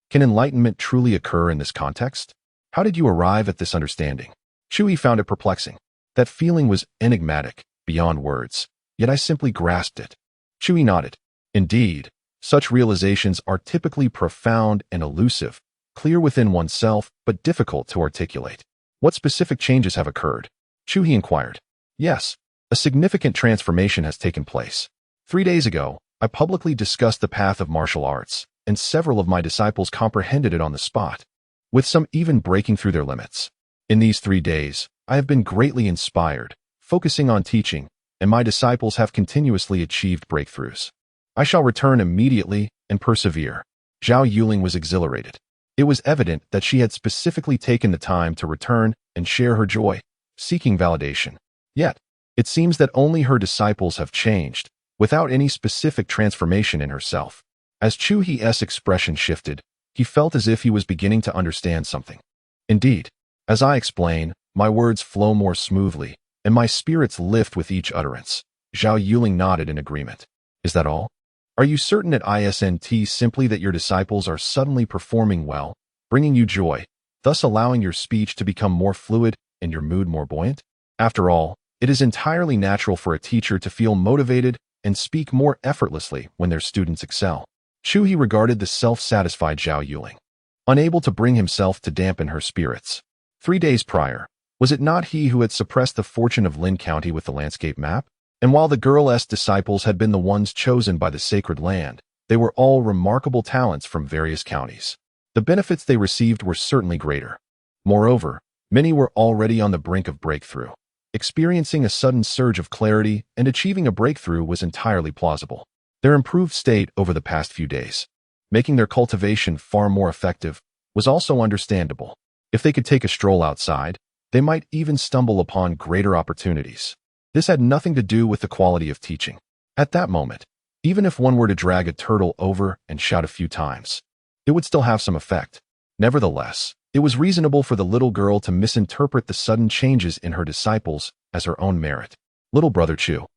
Can enlightenment truly occur in this context? How did you arrive at this understanding? Chu He found it perplexing. That feeling was enigmatic, beyond words, yet I simply grasped it. Chu He nodded. Indeed, such realizations are typically profound and elusive, clear within oneself, but difficult to articulate. What specific changes have occurred? Chu He inquired. Yes, a significant transformation has taken place. 3 days ago, I publicly discussed the path of martial arts, and several of my disciples comprehended it on the spot, with some even breaking through their limits. In these 3 days, I have been greatly inspired, focusing on teaching, and my disciples have continuously achieved breakthroughs. I shall return immediately and persevere. Zhao Yuling was exhilarated. It was evident that she had specifically taken the time to return and share her joy, seeking validation. Yet, it seems that only her disciples have changed, without any specific transformation in herself. As Chu He's expression shifted, he felt as if he was beginning to understand something. Indeed, as I explain, my words flow more smoothly, and my spirits lift with each utterance. Zhao Yuling nodded in agreement. Is that all? Are you certain it isn't simply that your disciples are suddenly performing well, bringing you joy, thus allowing your speech to become more fluid and your mood more buoyant? After all, it is entirely natural for a teacher to feel motivated and speak more effortlessly when their students excel. Chu He regarded the self-satisfied Zhao Yuling, unable to bring himself to dampen her spirits. 3 days prior, was it not he who had suppressed the fortune of Lin County with the landscape map? And while the girl's disciples had been the ones chosen by the sacred land, they were all remarkable talents from various counties. The benefits they received were certainly greater. Moreover, many were already on the brink of breakthrough. Experiencing a sudden surge of clarity and achieving a breakthrough was entirely plausible. Their improved state over the past few days, making their cultivation far more effective, was also understandable. If they could take a stroll outside, they might even stumble upon greater opportunities. This had nothing to do with the quality of teaching. At that moment, even if one were to drag a turtle over and shout a few times, it would still have some effect. Nevertheless, it was reasonable for the little girl to misinterpret the sudden changes in her disciples as her own merit. "Little brother Chu,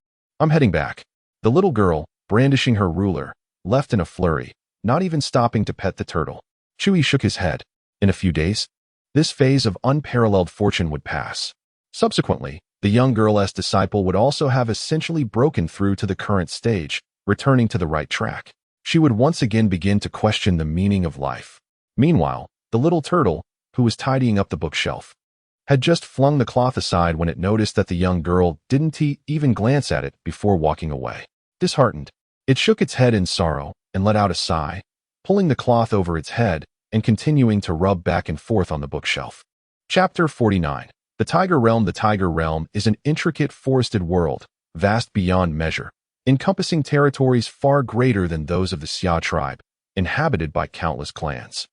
I'm heading back." The little girl, brandishing her ruler, left in a flurry, not even stopping to pet the turtle. Chu He shook his head. In a few days, this phase of unparalleled fortune would pass. Subsequently, the young girl's disciple would also have essentially broken through to the current stage, returning to the right track. She would once again begin to question the meaning of life. Meanwhile, the little turtle, who was tidying up the bookshelf, had just flung the cloth aside when it noticed that the young girl didn't even glance at it before walking away. Disheartened, it shook its head in sorrow and let out a sigh, pulling the cloth over its head and continuing to rub back and forth on the bookshelf. Chapter 49. The Tiger Realm. The Tiger Realm is an intricate forested world, vast beyond measure, encompassing territories far greater than those of the Xia tribe, inhabited by countless clans.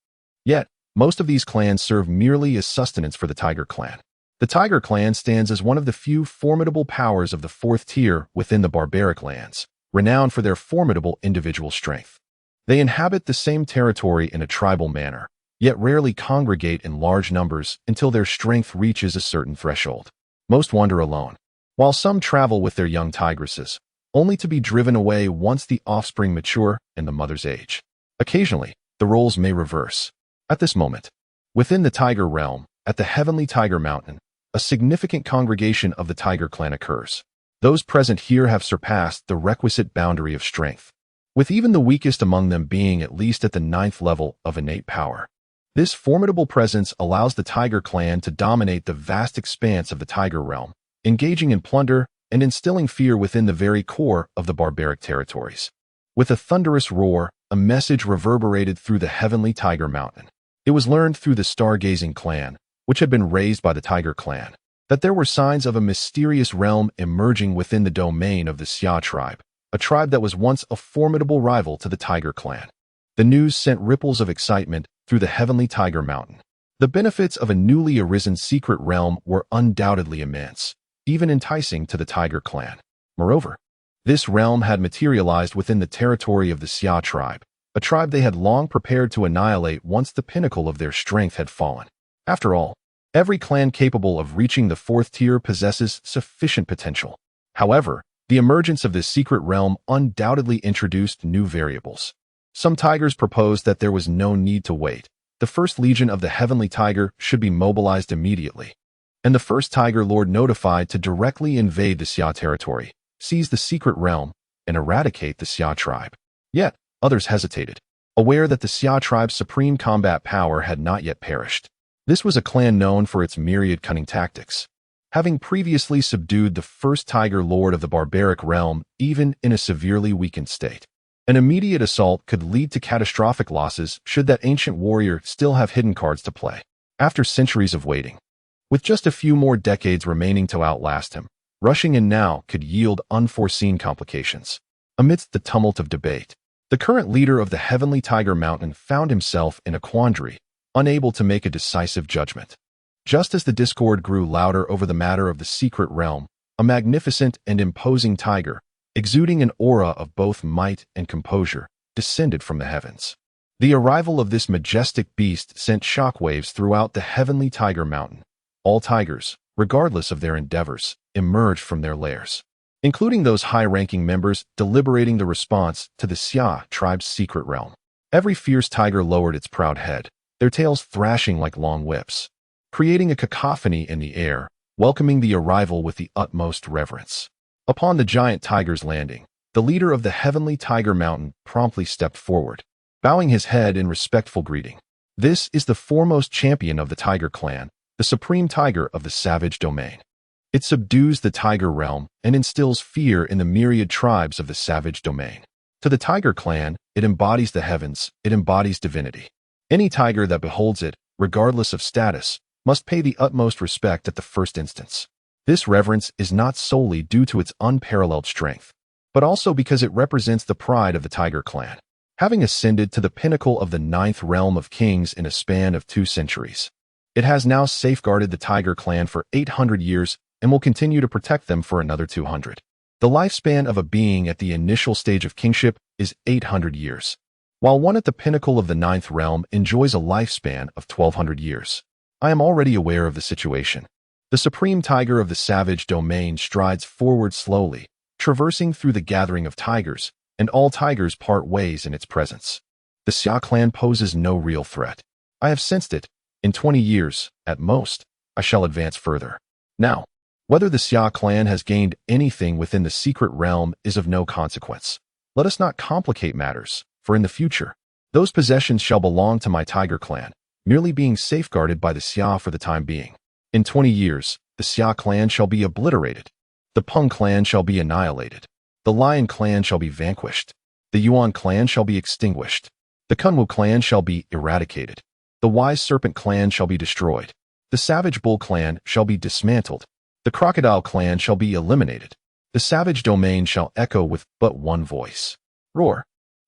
Yet, most of these clans serve merely as sustenance for the Tiger Clan. The Tiger Clan stands as one of the few formidable powers of the 4th tier within the barbaric lands, renowned for their formidable individual strength. They inhabit the same territory in a tribal manner, yet rarely congregate in large numbers until their strength reaches a certain threshold. Most wander alone, while some travel with their young tigresses, only to be driven away once the offspring mature and the mother's age. Occasionally, the roles may reverse. At this moment, within the Tiger Realm, at the Heavenly Tiger Mountain, a significant congregation of the Tiger Clan occurs. Those present here have surpassed the requisite boundary of strength, with even the weakest among them being at least at the 9th level of innate power. This formidable presence allows the Tiger Clan to dominate the vast expanse of the Tiger Realm, engaging in plunder, and instilling fear within the very core of the barbaric territories. With a thunderous roar, a message reverberated through the heavenly Tiger Mountain. It was learned through the Stargazing clan, which had been raised by the Tiger Clan, that there were signs of a mysterious realm emerging within the domain of the Xia tribe, a tribe that was once a formidable rival to the Tiger Clan. The news sent ripples of excitement through the heavenly Tiger Mountain. The benefits of a newly arisen secret realm were undoubtedly immense, even enticing to the Tiger Clan. Moreover, this realm had materialized within the territory of the Xia tribe, a tribe they had long prepared to annihilate once the pinnacle of their strength had fallen. After all, every clan capable of reaching the fourth tier possesses sufficient potential. However, the emergence of this secret realm undoubtedly introduced new variables. Some tigers proposed that there was no need to wait. The first legion of the Heavenly Tiger should be mobilized immediately, and the first Tiger Lord notified to directly invade the Xia territory, seize the secret realm, and eradicate the Xia tribe. Yet, others hesitated, aware that the Xia tribe's supreme combat power had not yet perished. This was a clan known for its myriad cunning tactics. Having previously subdued the first Tiger Lord of the barbaric realm, even in a severely weakened state, an immediate assault could lead to catastrophic losses should that ancient warrior still have hidden cards to play. After centuries of waiting, with just a few more decades remaining to outlast him, rushing in now could yield unforeseen complications. Amidst the tumult of debate, the current leader of the Heavenly Tiger Mountain found himself in a quandary, unable to make a decisive judgment. Just as the discord grew louder over the matter of the secret realm, a magnificent and imposing tiger, exuding an aura of both might and composure, descended from the heavens. The arrival of this majestic beast sent shockwaves throughout the Heavenly Tiger Mountain. All tigers, regardless of their endeavors, emerged from their lairs, including those high-ranking members deliberating the response to the Xia tribe's secret realm. Every fierce tiger lowered its proud head, their tails thrashing like long whips, creating a cacophony in the air, welcoming the arrival with the utmost reverence. Upon the giant tiger's landing, the leader of the Heavenly Tiger Mountain promptly stepped forward, bowing his head in respectful greeting. This is the foremost champion of the Tiger Clan, the supreme tiger of the savage domain. It subdues the tiger realm and instills fear in the myriad tribes of the savage domain. To the Tiger Clan, it embodies the heavens, it embodies divinity. Any tiger that beholds it, regardless of status, must pay the utmost respect at the first instance. This reverence is not solely due to its unparalleled strength, but also because it represents the pride of the Tiger Clan, having ascended to the pinnacle of the 9th realm of kings in a span of 2 centuries. It has now safeguarded the Tiger Clan for 800 years and will continue to protect them for another 200. The lifespan of a being at the initial stage of kingship is 800 years, while one at the pinnacle of the 9th realm enjoys a lifespan of 1200 years. I am already aware of the situation. The supreme tiger of the savage domain strides forward slowly, traversing through the gathering of tigers, and all tigers part ways in its presence. The Xia clan poses no real threat. I have sensed it. In 20 years, at most, I shall advance further. Now, whether the Xia clan has gained anything within the secret realm is of no consequence. Let us not complicate matters, for in the future, those possessions shall belong to my Tiger Clan, merely being safeguarded by the Xia for the time being. In 20 years, the Xia clan shall be obliterated. The Peng clan shall be annihilated. The Lion clan shall be vanquished. The Yuan clan shall be extinguished. The Kunwu clan shall be eradicated. The Wise Serpent clan shall be destroyed. The Savage Bull clan shall be dismantled. The Crocodile clan shall be eliminated. The savage domain shall echo with but one voice. Roar.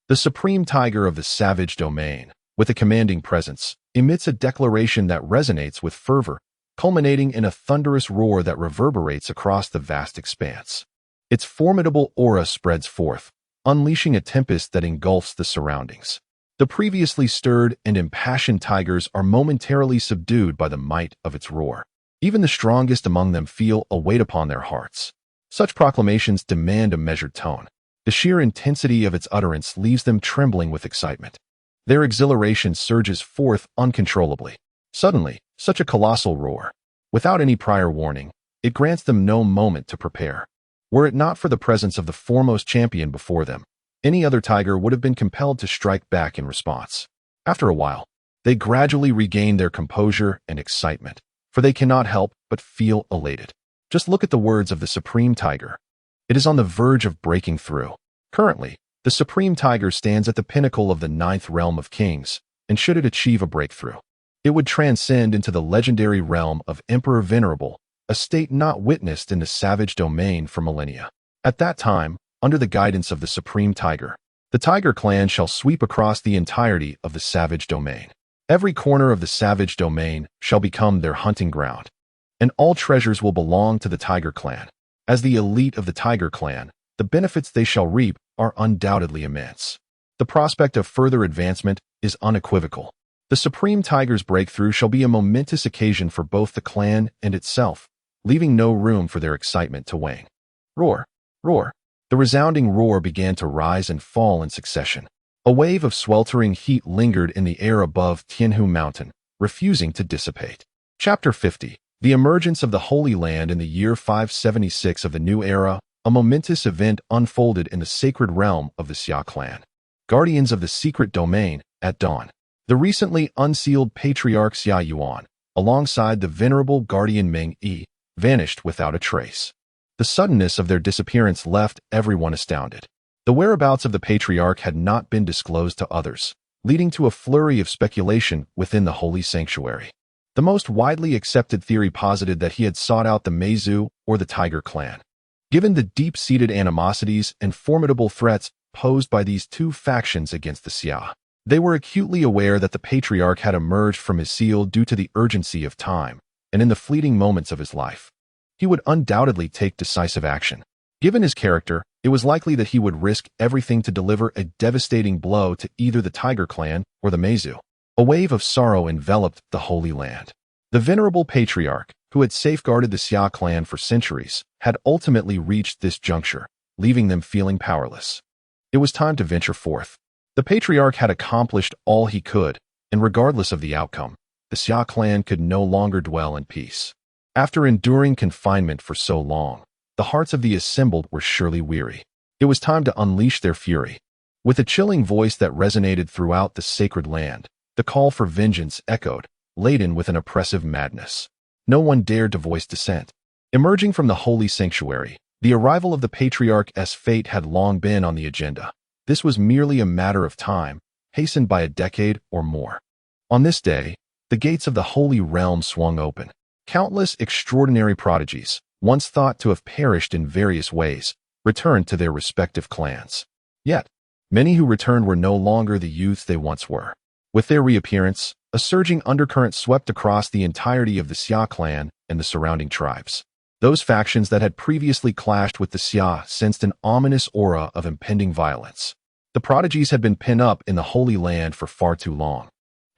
The supreme tiger of the savage domain, with a commanding presence, emits a declaration that resonates with fervor, culminating in a thunderous roar that reverberates across the vast expanse. Its formidable aura spreads forth, unleashing a tempest that engulfs the surroundings. The previously stirred and impassioned tigers are momentarily subdued by the might of its roar. Even the strongest among them feel a weight upon their hearts. Such proclamations demand a measured tone. The sheer intensity of its utterance leaves them trembling with excitement. Their exhilaration surges forth uncontrollably. Suddenly, such a colossal roar. Without any prior warning, it grants them no moment to prepare. Were it not for the presence of the foremost champion before them, any other tiger would have been compelled to strike back in response. After a while, they gradually regain their composure and excitement, for they cannot help but feel elated. Just look at the words of the Supreme Tiger. It is on the verge of breaking through. Currently, the Supreme Tiger stands at the pinnacle of the ninth realm of kings, and should it achieve a breakthrough, it would transcend into the legendary realm of Emperor Venerable, a state not witnessed in the savage domain for millennia. At that time, under the guidance of the Supreme Tiger, the Tiger Clan shall sweep across the entirety of the savage domain. Every corner of the savage domain shall become their hunting ground, and all treasures will belong to the Tiger Clan. As the elite of the Tiger Clan, the benefits they shall reap are undoubtedly immense. The prospect of further advancement is unequivocal. The Supreme Tiger's breakthrough shall be a momentous occasion for both the clan and itself, leaving no room for their excitement to wane. Roar! Roar! The resounding roar began to rise and fall in succession. A wave of sweltering heat lingered in the air above Tianhu Mountain, refusing to dissipate. Chapter 50. The emergence of the Holy Land in the year 576 of the New Era, a momentous event unfolded in the sacred realm of the Xia Clan. Guardians of the secret domain, at dawn. The recently unsealed Patriarch Xia Yuan, alongside the venerable guardian Meng Yi, vanished without a trace. The suddenness of their disappearance left everyone astounded. The whereabouts of the Patriarch had not been disclosed to others, leading to a flurry of speculation within the holy sanctuary. The most widely accepted theory posited that he had sought out the Meizu or the Tiger Clan. Given the deep-seated animosities and formidable threats posed by these two factions against the Xia, they were acutely aware that the Patriarch had emerged from his seal due to the urgency of time, and in the fleeting moments of his life, he would undoubtedly take decisive action. Given his character, it was likely that he would risk everything to deliver a devastating blow to either the Tiger Clan or the Meizu. A wave of sorrow enveloped the Holy Land. The venerable Patriarch, who had safeguarded the Xia Clan for centuries, had ultimately reached this juncture, leaving them feeling powerless. It was time to venture forth. The Patriarch had accomplished all he could, and regardless of the outcome, the Xia Clan could no longer dwell in peace. After enduring confinement for so long, the hearts of the assembled were surely weary. It was time to unleash their fury. With a chilling voice that resonated throughout the sacred land, the call for vengeance echoed, laden with an oppressive madness. No one dared to voice dissent. Emerging from the holy sanctuary, the arrival of the Patriarch's fate had long been on the agenda. This was merely a matter of time, hastened by a decade or more. On this day, the gates of the Holy Realm swung open. Countless extraordinary prodigies, once thought to have perished in various ways, returned to their respective clans. Yet, many who returned were no longer the youths they once were. With their reappearance, a surging undercurrent swept across the entirety of the Xia Clan and the surrounding tribes. Those factions that had previously clashed with the Xia sensed an ominous aura of impending violence. The prodigies had been pent up in the Holy Land for far too long,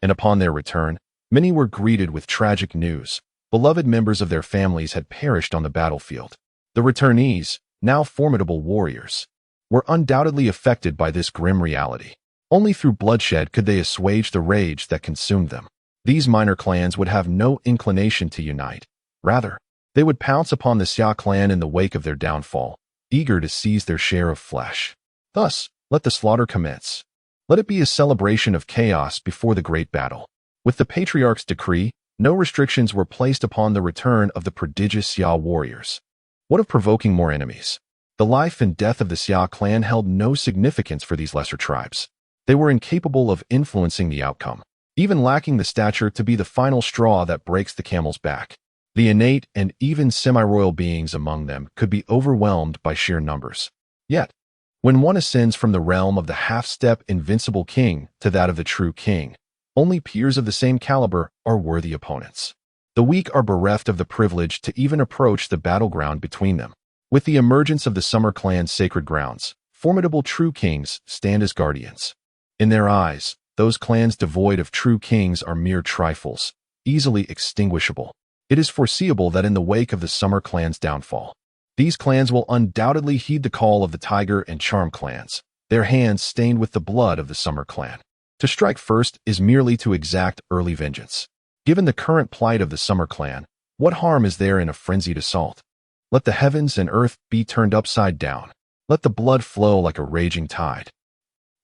and upon their return, many were greeted with tragic news. Beloved members of their families had perished on the battlefield. The returnees, now formidable warriors, were undoubtedly affected by this grim reality. Only through bloodshed could they assuage the rage that consumed them. These minor clans would have no inclination to unite. Rather, they would pounce upon the Xia Clan in the wake of their downfall, eager to seize their share of flesh. Thus, let the slaughter commence. Let it be a celebration of chaos before the great battle. With the Patriarch's decree, no restrictions were placed upon the return of the prodigious Xia warriors. What of provoking more enemies? The life and death of the Xia Clan held no significance for these lesser tribes. They were incapable of influencing the outcome, even lacking the stature to be the final straw that breaks the camel's back. The innate and even semi-royal beings among them could be overwhelmed by sheer numbers. Yet, when one ascends from the realm of the half-step invincible king to that of the true king, only peers of the same caliber are worthy opponents. The weak are bereft of the privilege to even approach the battleground between them. With the emergence of the Summer Clan's sacred grounds, formidable true kings stand as guardians. In their eyes, those clans devoid of true kings are mere trifles, easily extinguishable. It is foreseeable that in the wake of the Summer Clan's downfall, these clans will undoubtedly heed the call of the Tiger and Charm clans, their hands stained with the blood of the Summer Clan. To strike first is merely to exact early vengeance. Given the current plight of the Summer Clan, what harm is there in a frenzied assault? Let the heavens and earth be turned upside down. Let the blood flow like a raging tide.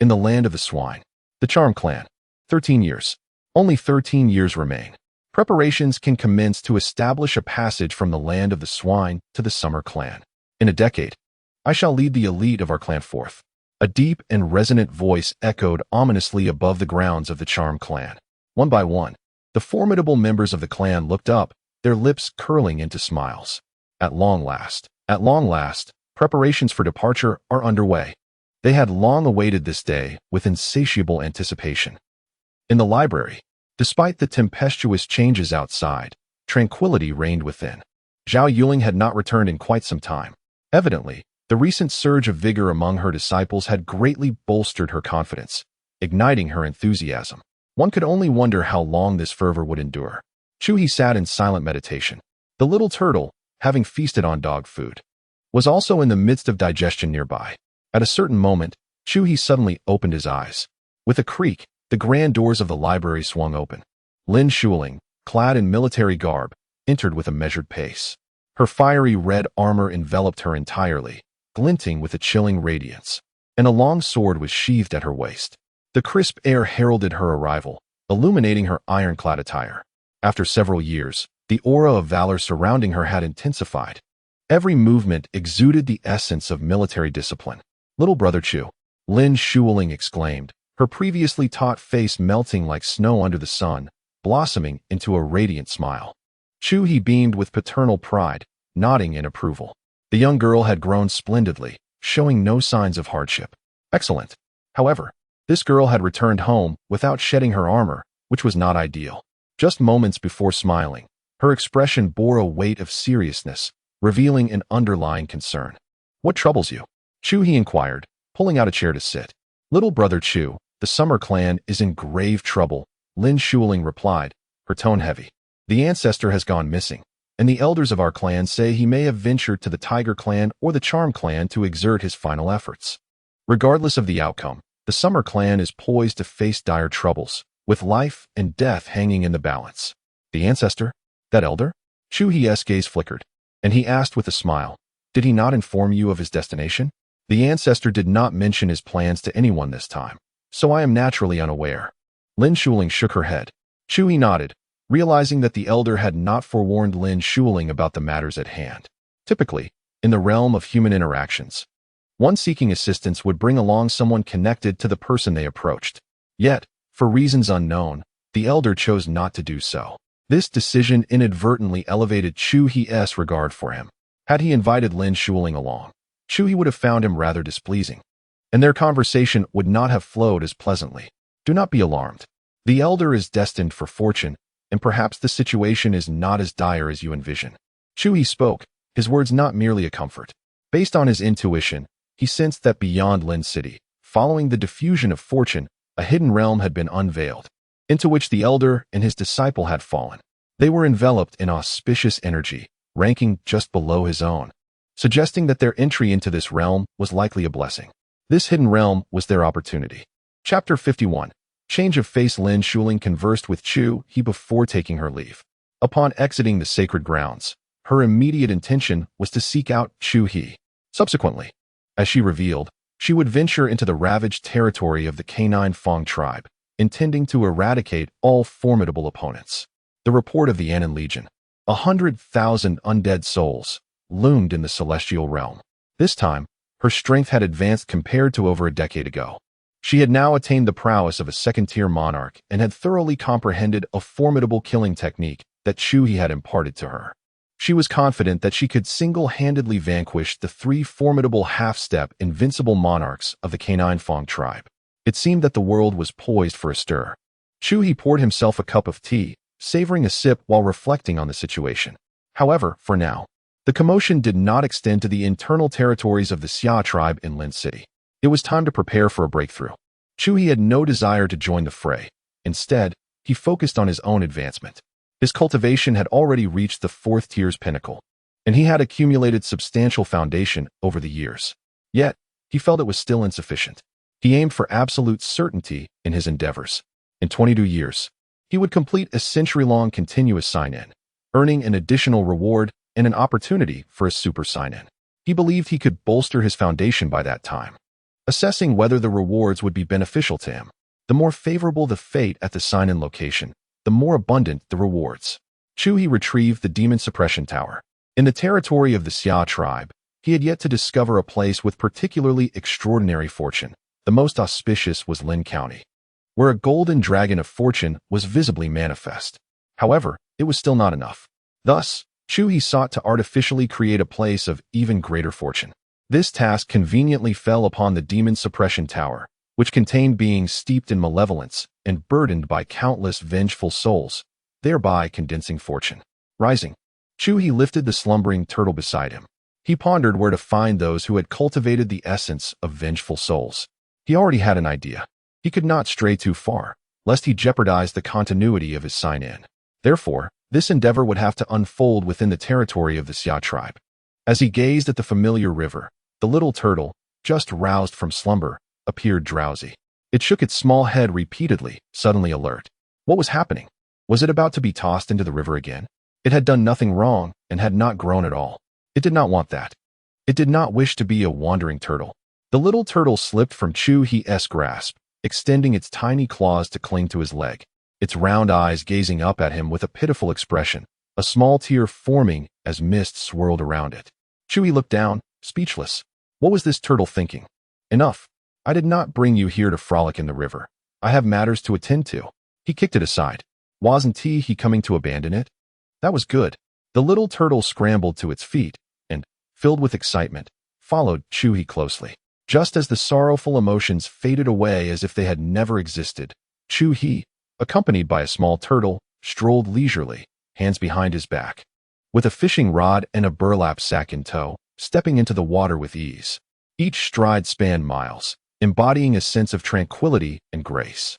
In the land of the swine, the Charm Clan, 13 years. Only 13 years remain. preparations can commence to establish a passage from the land of the swine to the Summer Clan. In a decade, I shall lead the elite of our clan forth. A deep and resonant voice echoed ominously above the grounds of the Charm Clan. One by one, the formidable members of the clan looked up, their lips curling into smiles. At long last, preparations for departure are underway. They had long awaited this day with insatiable anticipation. In the library, despite the tempestuous changes outside, tranquility reigned within. Zhao Yuling had not returned in quite some time. Evidently, the recent surge of vigor among her disciples had greatly bolstered her confidence, igniting her enthusiasm. One could only wonder how long this fervor would endure. Chu He sat in silent meditation. The little turtle, having feasted on dog food, was also in the midst of digestion nearby. At a certain moment, Chu He suddenly opened his eyes. With a creak, the grand doors of the library swung open. Lin Shuling, clad in military garb, entered with a measured pace. Her fiery red armor enveloped her entirely, glinting with a chilling radiance, and a long sword was sheathed at her waist. The crisp air heralded her arrival, illuminating her ironclad attire. After several years, the aura of valor surrounding her had intensified. Every movement exuded the essence of military discipline. "Little brother Chu," Lin Shuling exclaimed, her previously taut face melting like snow under the sun, blossoming into a radiant smile. Chu He beamed with paternal pride, nodding in approval. The young girl had grown splendidly, showing no signs of hardship. Excellent. However, this girl had returned home without shedding her armor, which was not ideal. Just moments before smiling, her expression bore a weight of seriousness, revealing an underlying concern. "What troubles you?" Chu He inquired, pulling out a chair to sit. "Little brother Chu, the Summer Clan is in grave trouble," Lin Shuling replied, her tone heavy. "The ancestor has gone missing, and the elders of our clan say he may have ventured to the Tiger Clan or the Charm Clan to exert his final efforts. Regardless of the outcome, the Summer Clan is poised to face dire troubles, with life and death hanging in the balance." "The ancestor? That elder?" Chu He's gaze flickered, and he asked with a smile, "Did he not inform you of his destination?" "The ancestor did not mention his plans to anyone this time, so I am naturally unaware." Lin Shuling shook her head. Chu He nodded, realizing that the elder had not forewarned Lin Shuling about the matters at hand. Typically, in the realm of human interactions, one seeking assistance would bring along someone connected to the person they approached. Yet, for reasons unknown, the elder chose not to do so. This decision inadvertently elevated Chu He's regard for him. Had he invited Lin Shuling along, Chu He would have found him rather displeasing, and their conversation would not have flowed as pleasantly. "Do not be alarmed. The elder is destined for fortune, and perhaps the situation is not as dire as you envision." Chu He spoke, his words not merely a comfort. Based on his intuition, he sensed that beyond Lin City, following the diffusion of fortune, a hidden realm had been unveiled, into which the elder and his disciple had fallen. They were enveloped in auspicious energy, ranking just below his own, suggesting that their entry into this realm was likely a blessing. This hidden realm was their opportunity. Chapter 51. Change of face. Lin Shuling conversed with Chu He before taking her leave. Upon exiting the sacred grounds, her immediate intention was to seek out Chu He. Subsequently, as she revealed, she would venture into the ravaged territory of the canine Fang tribe, intending to eradicate all formidable opponents. The report of the Anan Legion, 100,000 undead souls, loomed in the celestial realm. This time, her strength had advanced compared to over a decade ago. She had now attained the prowess of a second-tier monarch and had thoroughly comprehended a formidable killing technique that Chu He had imparted to her. She was confident that she could single-handedly vanquish the three formidable half-step invincible monarchs of the canine Fang tribe. It seemed that the world was poised for a stir. Chu He poured himself a cup of tea, savoring a sip while reflecting on the situation. However, for now, the commotion did not extend to the internal territories of the Xia tribe in Lin City. It was time to prepare for a breakthrough. Chu He had no desire to join the fray. Instead, he focused on his own advancement. His cultivation had already reached the fourth tier's pinnacle, and he had accumulated substantial foundation over the years. Yet, he felt it was still insufficient. He aimed for absolute certainty in his endeavors. In 22 years, he would complete a century-long continuous sign-in, earning an additional reward and an opportunity for a super sign-in. He believed he could bolster his foundation by that time. Assessing whether the rewards would be beneficial to him, the more favorable the fate at the sign-in location, the more abundant the rewards. Chu He retrieved the demon suppression tower. In the territory of the Xia tribe, he had yet to discover a place with particularly extraordinary fortune. The most auspicious was Lin County, where a golden dragon of fortune was visibly manifest. However, it was still not enough. Thus, Chu He sought to artificially create a place of even greater fortune. This task conveniently fell upon the demon suppression tower, which contained beings steeped in malevolence and burdened by countless vengeful souls, thereby condensing fortune. Rising, Chu He lifted the slumbering turtle beside him. He pondered where to find those who had cultivated the essence of vengeful souls. He already had an idea. He could not stray too far, lest he jeopardize the continuity of his sign-in. Therefore, this endeavor would have to unfold within the territory of the Xia tribe. As he gazed at the familiar river, the little turtle, just roused from slumber, appeared drowsy. It shook its small head repeatedly, suddenly alert. What was happening? Was it about to be tossed into the river again? It had done nothing wrong and had not grown at all. It did not want that. It did not wish to be a wandering turtle. The little turtle slipped from Chu He's grasp, extending its tiny claws to cling to his leg, its round eyes gazing up at him with a pitiful expression, a small tear forming as mist swirled around it. Chu He looked down, speechless. What was this turtle thinking? Enough. I did not bring you here to frolic in the river. I have matters to attend to. He kicked it aside. Wasn't he coming to abandon it? That was good. The little turtle scrambled to its feet and, filled with excitement, followed Chu He closely. Just as the sorrowful emotions faded away as if they had never existed, Chu He, accompanied by a small turtle, strolled leisurely, hands behind his back, with a fishing rod and a burlap sack in tow, stepping into the water with ease. Each stride spanned miles, embodying a sense of tranquility and grace.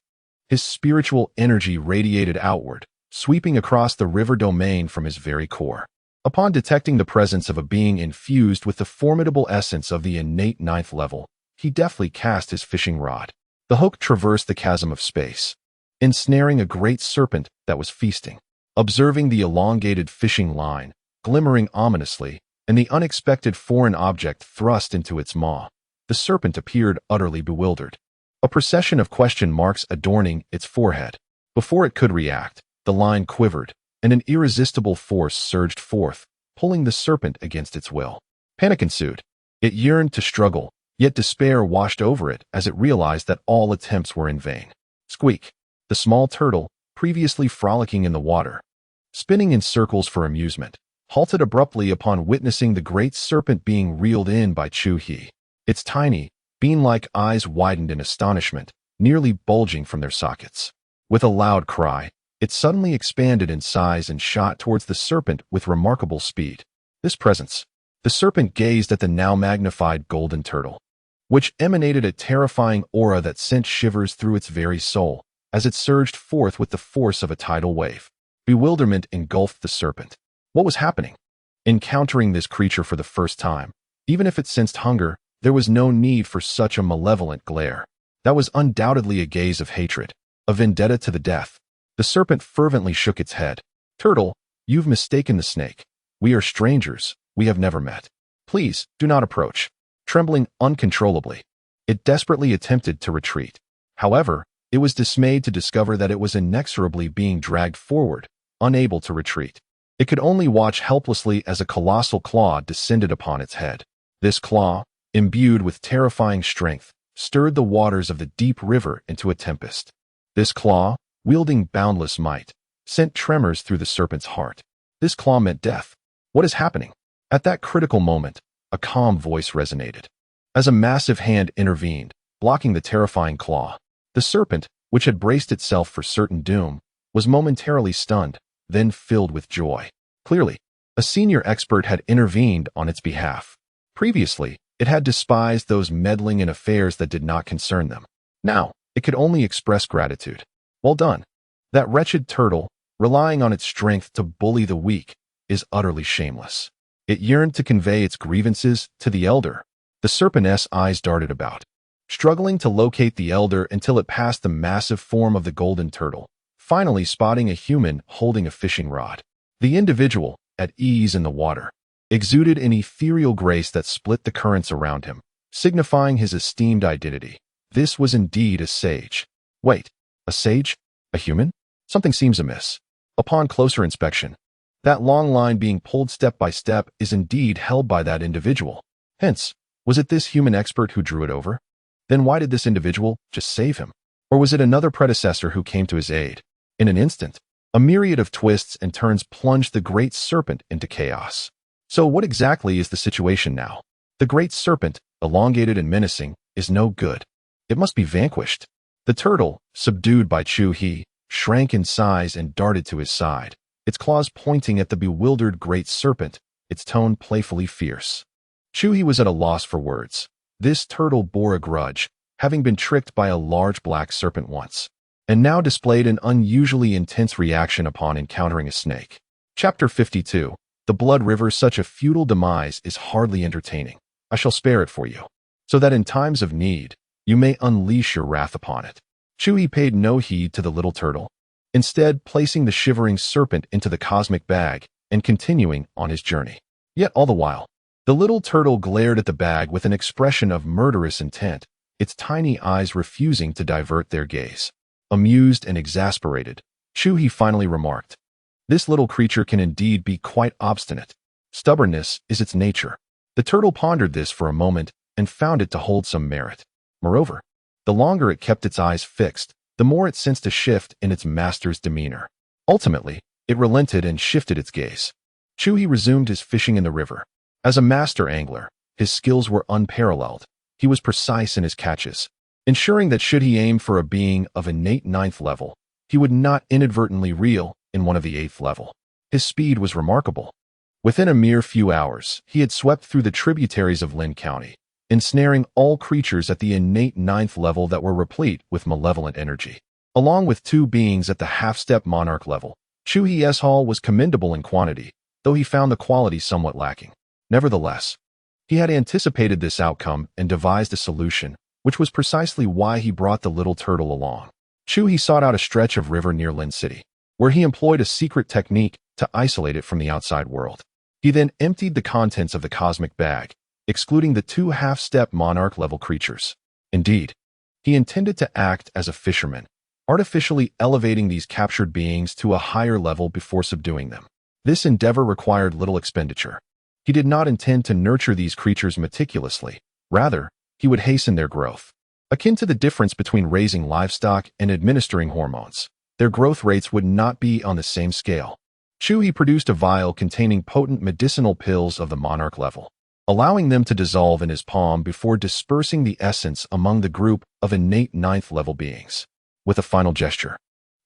His spiritual energy radiated outward, sweeping across the river domain from his very core. Upon detecting the presence of a being infused with the formidable essence of the innate 9th level, he deftly cast his fishing rod. The hook traversed the chasm of space, ensnaring a great serpent that was feasting. Observing the elongated fishing line, glimmering ominously, and the unexpected foreign object thrust into its maw, the serpent appeared utterly bewildered, a procession of question marks adorning its forehead. Before it could react, the line quivered, and an irresistible force surged forth, pulling the serpent against its will. Panic ensued. It yearned to struggle, yet despair washed over it as it realized that all attempts were in vain. Squeak! The small turtle, previously frolicking in the water, spinning in circles for amusement, halted abruptly upon witnessing the great serpent being reeled in by Chu He. Its tiny, bean-like eyes widened in astonishment, nearly bulging from their sockets. With a loud cry, it suddenly expanded in size and shot towards the serpent with remarkable speed. This presence. The serpent gazed at the now magnified golden turtle, which emanated a terrifying aura that sent shivers through its very soul as it surged forth with the force of a tidal wave. Bewilderment engulfed the serpent. What was happening? Encountering this creature for the first time, even if it sensed hunger, there was no need for such a malevolent glare. That was undoubtedly a gaze of hatred, a vendetta to the death. The serpent fervently shook its head. Turtle, you've mistaken the snake. We are strangers. We have never met. Please, do not approach. Trembling uncontrollably, it desperately attempted to retreat. However, it was dismayed to discover that it was inexorably being dragged forward, unable to retreat. It could only watch helplessly as a colossal claw descended upon its head. This claw, imbued with terrifying strength, stirred the waters of the deep river into a tempest. This claw, wielding boundless might, sent tremors through the serpent's heart. This claw meant death. What is happening? At that critical moment, a calm voice resonated. As a massive hand intervened, blocking the terrifying claw, the serpent, which had braced itself for certain doom, was momentarily stunned, then filled with joy. Clearly, a senior expert had intervened on its behalf. Previously, it had despised those meddling in affairs that did not concern them. Now, it could only express gratitude. Well done. That wretched turtle, relying on its strength to bully the weak, is utterly shameless. It yearned to convey its grievances to the elder. The serpent's eyes darted about, struggling to locate the elder until it passed the massive form of the golden turtle, finally spotting a human holding a fishing rod. The individual, at ease in the water, exuded an ethereal grace that split the currents around him, signifying his esteemed identity. This was indeed a sage. Wait, a sage? A human? Something seems amiss. Upon closer inspection, that long line being pulled step by step is indeed held by that individual. Hence, was it this human expert who drew it over? Then why did this individual just save him? Or was it another predecessor who came to his aid? In an instant, a myriad of twists and turns plunged the great serpent into chaos. So what exactly is the situation now? The great serpent, elongated and menacing, is no good. It must be vanquished. The turtle, subdued by Chu He, shrank in size and darted to his side, its claws pointing at the bewildered great serpent, its tone playfully fierce. Chu He was at a loss for words. This turtle bore a grudge, having been tricked by a large black serpent once, and now displayed an unusually intense reaction upon encountering a snake. Chapter 52. The Blood River. Such a futile demise is hardly entertaining. I shall spare it for you, so that in times of need, you may unleash your wrath upon it. Chu He paid no heed to the little turtle, instead placing the shivering serpent into the cosmic bag and continuing on his journey. Yet all the while, the little turtle glared at the bag with an expression of murderous intent, its tiny eyes refusing to divert their gaze. Amused and exasperated, Chu He finally remarked, "This little creature can indeed be quite obstinate. Stubbornness is its nature." The turtle pondered this for a moment and found it to hold some merit. Moreover, the longer it kept its eyes fixed, the more it sensed a shift in its master's demeanor. Ultimately, it relented and shifted its gaze. Chu He resumed his fishing in the river. As a master angler, his skills were unparalleled. He was precise in his catches, ensuring that should he aim for a being of innate 9th level, he would not inadvertently reel in one of the 8th level. His speed was remarkable. Within a mere few hours, he had swept through the tributaries of Lin County, ensnaring all creatures at the innate 9th level that were replete with malevolent energy. Along with 2 beings at the half-step monarch level, Chu He's haul was commendable in quantity, though he found the quality somewhat lacking. Nevertheless, he had anticipated this outcome and devised a solution, which was precisely why he brought the little turtle along. Chu He sought out a stretch of river near Lin City, where he employed a secret technique to isolate it from the outside world. He then emptied the contents of the cosmic bag, excluding the 2 half-step monarch-level creatures. Indeed, he intended to act as a fisherman, artificially elevating these captured beings to a higher level before subduing them. This endeavor required little expenditure. He did not intend to nurture these creatures meticulously. Rather, he would hasten their growth. Akin to the difference between raising livestock and administering hormones, their growth rates would not be on the same scale. Chu He produced a vial containing potent medicinal pills of the monarch level, allowing them to dissolve in his palm before dispersing the essence among the group of innate 9th level beings. With a final gesture,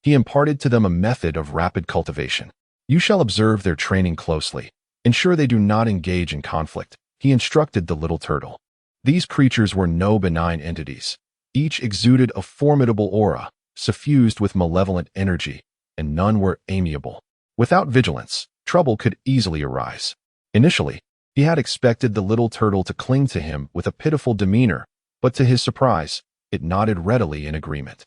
he imparted to them a method of rapid cultivation. "You shall observe their training closely. Ensure they do not engage in conflict," he instructed the little turtle. These creatures were no benign entities. Each exuded a formidable aura, suffused with malevolent energy, and none were amiable. Without vigilance, trouble could easily arise. Initially, he had expected the little turtle to cling to him with a pitiful demeanor, but to his surprise, it nodded readily in agreement.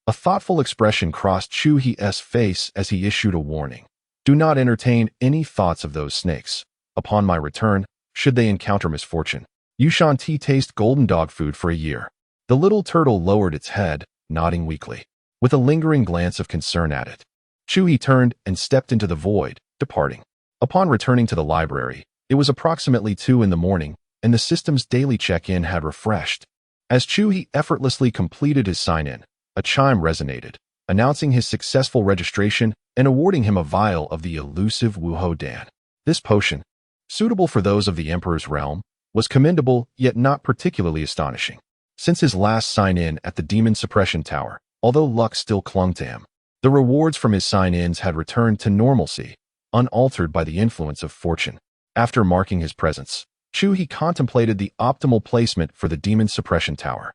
A thoughtful expression crossed Chu He's face as he issued a warning. "Do not entertain any thoughts of those snakes. Upon my return, should they encounter misfortune, you shan't taste golden dog food for a year." The little turtle lowered its head, nodding weakly, with a lingering glance of concern at it. Chu He turned and stepped into the void, departing. Upon returning to the library, it was approximately 2 in the morning, and the system's daily check-in had refreshed. As Chu He effortlessly completed his sign-in, a chime resonated, announcing his successful registration and awarding him a vial of the elusive Wuho Dan. This potion, suitable for those of the Emperor's realm, was commendable yet not particularly astonishing. Since his last sign-in at the Demon Suppression Tower, although luck still clung to him, the rewards from his sign-ins had returned to normalcy, unaltered by the influence of fortune. After marking his presence, Chu He contemplated the optimal placement for the Demon Suppression Tower.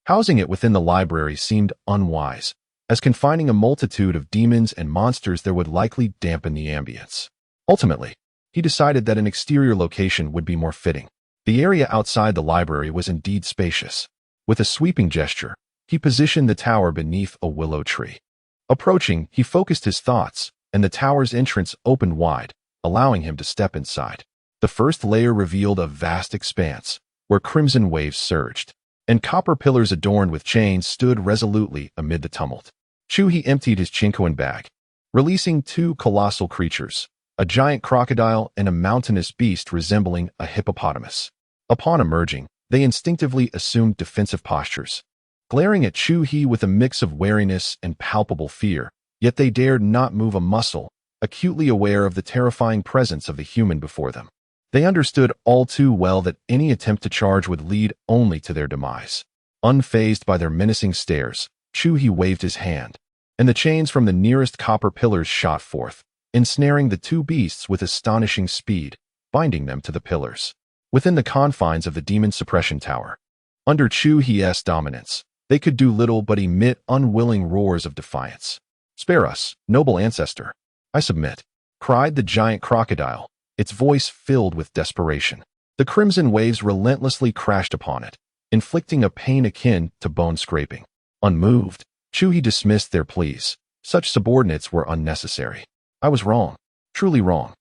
Housing it within the library seemed unwise, as confining a multitude of demons and monsters there would likely dampen the ambience. Ultimately, he decided that an exterior location would be more fitting. The area outside the library was indeed spacious. With a sweeping gesture, he positioned the tower beneath a willow tree. Approaching, he focused his thoughts, and the tower's entrance opened wide, allowing him to step inside. The first layer revealed a vast expanse, where crimson waves surged, and copper pillars adorned with chains stood resolutely amid the tumult. Chu He emptied his chinkoan bag, releasing two colossal creatures, a giant crocodile and a mountainous beast resembling a hippopotamus. Upon emerging, they instinctively assumed defensive postures, glaring at Chu He with a mix of wariness and palpable fear, yet they dared not move a muscle, acutely aware of the terrifying presence of the human before them. They understood all too well that any attempt to charge would lead only to their demise. Unfazed by their menacing stares, Chu He waved his hand, and the chains from the nearest copper pillars shot forth, ensnaring the two beasts with astonishing speed, binding them to the pillars. Within the confines of the demon suppression tower, under Chu He's dominance, they could do little but emit unwilling roars of defiance. "Spare us, noble ancestor. I submit," cried the giant crocodile, its voice filled with desperation. The crimson waves relentlessly crashed upon it, inflicting a pain akin to bone scraping. Unmoved, Chu He dismissed their pleas. Such subordinates were unnecessary. "I was wrong, truly wrong.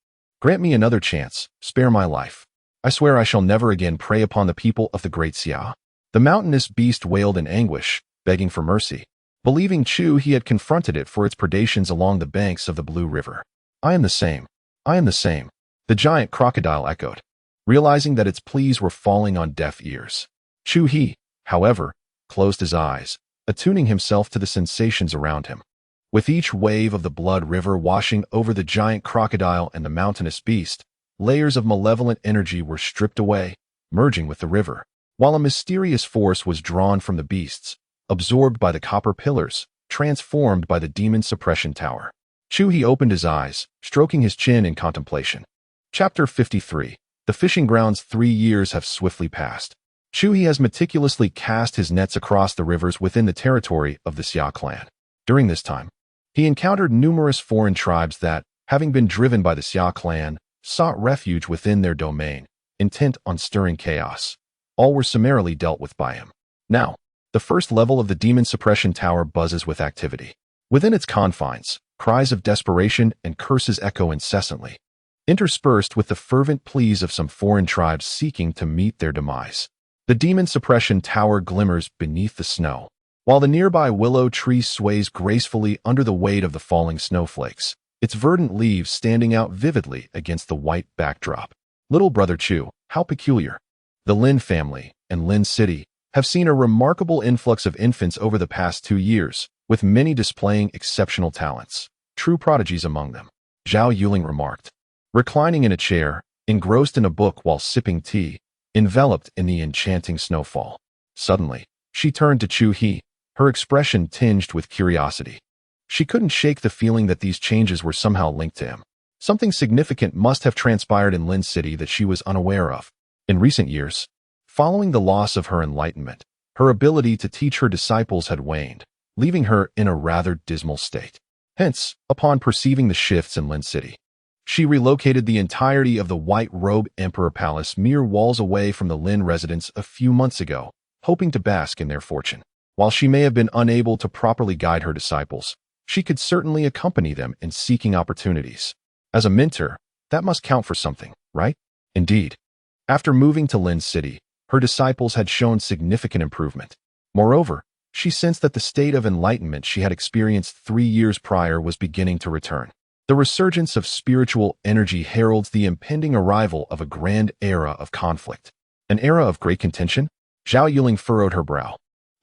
Grant me another chance, spare my life. I swear I shall never again prey upon the people of the great Xia." The mountainous beast wailed in anguish, begging for mercy, believing Chu He had confronted it for its predations along the banks of the Blue River. "I am the same. I am the same," the giant crocodile echoed, realizing that its pleas were falling on deaf ears. Chu He, however, closed his eyes, attuning himself to the sensations around him. With each wave of the blood river washing over the giant crocodile and the mountainous beast, layers of malevolent energy were stripped away, merging with the river, while a mysterious force was drawn from the beasts, absorbed by the copper pillars, transformed by the demon suppression tower. Chu He opened his eyes, stroking his chin in contemplation. Chapter 53. The fishing grounds. 3 years have swiftly passed. Chu He has meticulously cast his nets across the rivers within the territory of the Xia Clan. During this time, he encountered numerous foreign tribes that, having been driven by the Xia Clan, sought refuge within their domain, intent on stirring chaos. All were summarily dealt with by him. Now, the first level of the demon suppression tower buzzes with activity. Within its confines, cries of desperation and curses echo incessantly, interspersed with the fervent pleas of some foreign tribes seeking to meet their demise. The demon suppression tower glimmers beneath the snow, while the nearby willow tree sways gracefully under the weight of the falling snowflakes, its verdant leaves standing out vividly against the white backdrop. Little brother Chu, how peculiar. The Lin family and Lin City have seen a remarkable influx of infants over the past 2 years, with many displaying exceptional talents. True prodigies among them, Zhao Yuling remarked, reclining in a chair, engrossed in a book while sipping tea, enveloped in the enchanting snowfall. Suddenly, she turned to Chu He, her expression tinged with curiosity. She couldn't shake the feeling that these changes were somehow linked to him. Something significant must have transpired in Lin City that she was unaware of. In recent years, following the loss of her enlightenment, her ability to teach her disciples had waned, leaving her in a rather dismal state. Hence, upon perceiving the shifts in Lin City, she relocated the entirety of the White Robe Emperor Palace mere walls away from the Lin residence a few months ago, hoping to bask in their fortune. While she may have been unable to properly guide her disciples, she could certainly accompany them in seeking opportunities. As a mentor, that must count for something, right? Indeed. After moving to Lin City, her disciples had shown significant improvement. Moreover, she sensed that the state of enlightenment she had experienced 3 years prior was beginning to return. The resurgence of spiritual energy heralds the impending arrival of a grand era of conflict. An era of great contention? Zhao Yuling furrowed her brow.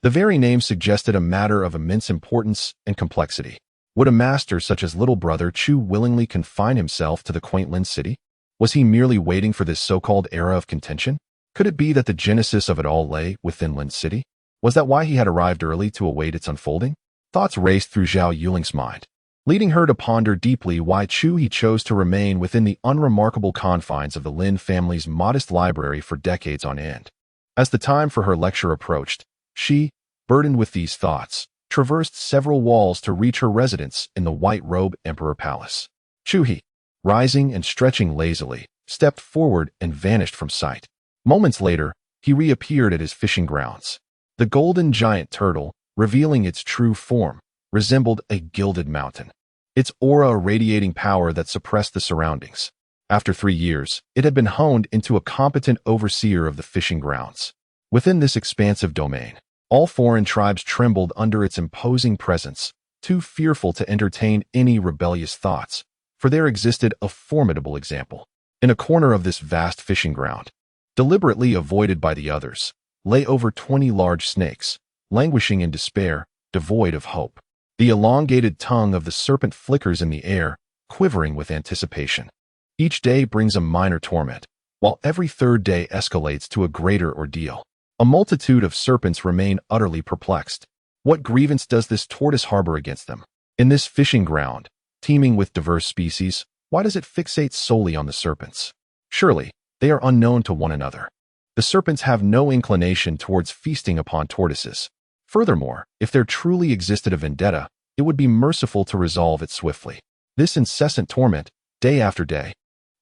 The very name suggested a matter of immense importance and complexity. Would a master such as little brother Chu willingly confine himself to the quaint Lin City? Was he merely waiting for this so-called era of contention? Could it be that the genesis of it all lay within Lin City? Was that why he had arrived early to await its unfolding? Thoughts raced through Zhao Yuling's mind, leading her to ponder deeply why Chu He chose to remain within the unremarkable confines of the Lin family's modest library for decades on end. As the time for her lecture approached, she, burdened with these thoughts, traversed several walls to reach her residence in the White Robe Emperor Palace. Chu He, rising and stretching lazily, stepped forward and vanished from sight. Moments later, he reappeared at his fishing grounds. The golden giant turtle, revealing its true form, resembled a gilded mountain, its aura radiating power that suppressed the surroundings. After 3 years, it had been honed into a competent overseer of the fishing grounds. Within this expansive domain, all foreign tribes trembled under its imposing presence, too fearful to entertain any rebellious thoughts, for there existed a formidable example. In a corner of this vast fishing ground, deliberately avoided by the others, lay over 20 large snakes, languishing in despair, devoid of hope. The elongated tongue of the serpent flickers in the air, quivering with anticipation. Each day brings a minor torment, while every third day escalates to a greater ordeal. A multitude of serpents remain utterly perplexed. What grievance does this tortoise harbor against them? In this fishing ground, teeming with diverse species, why does it fixate solely on the serpents? Surely, they are unknown to one another. The serpents have no inclination towards feasting upon tortoises. Furthermore, if there truly existed a vendetta, it would be merciful to resolve it swiftly. This incessant torment, day after day,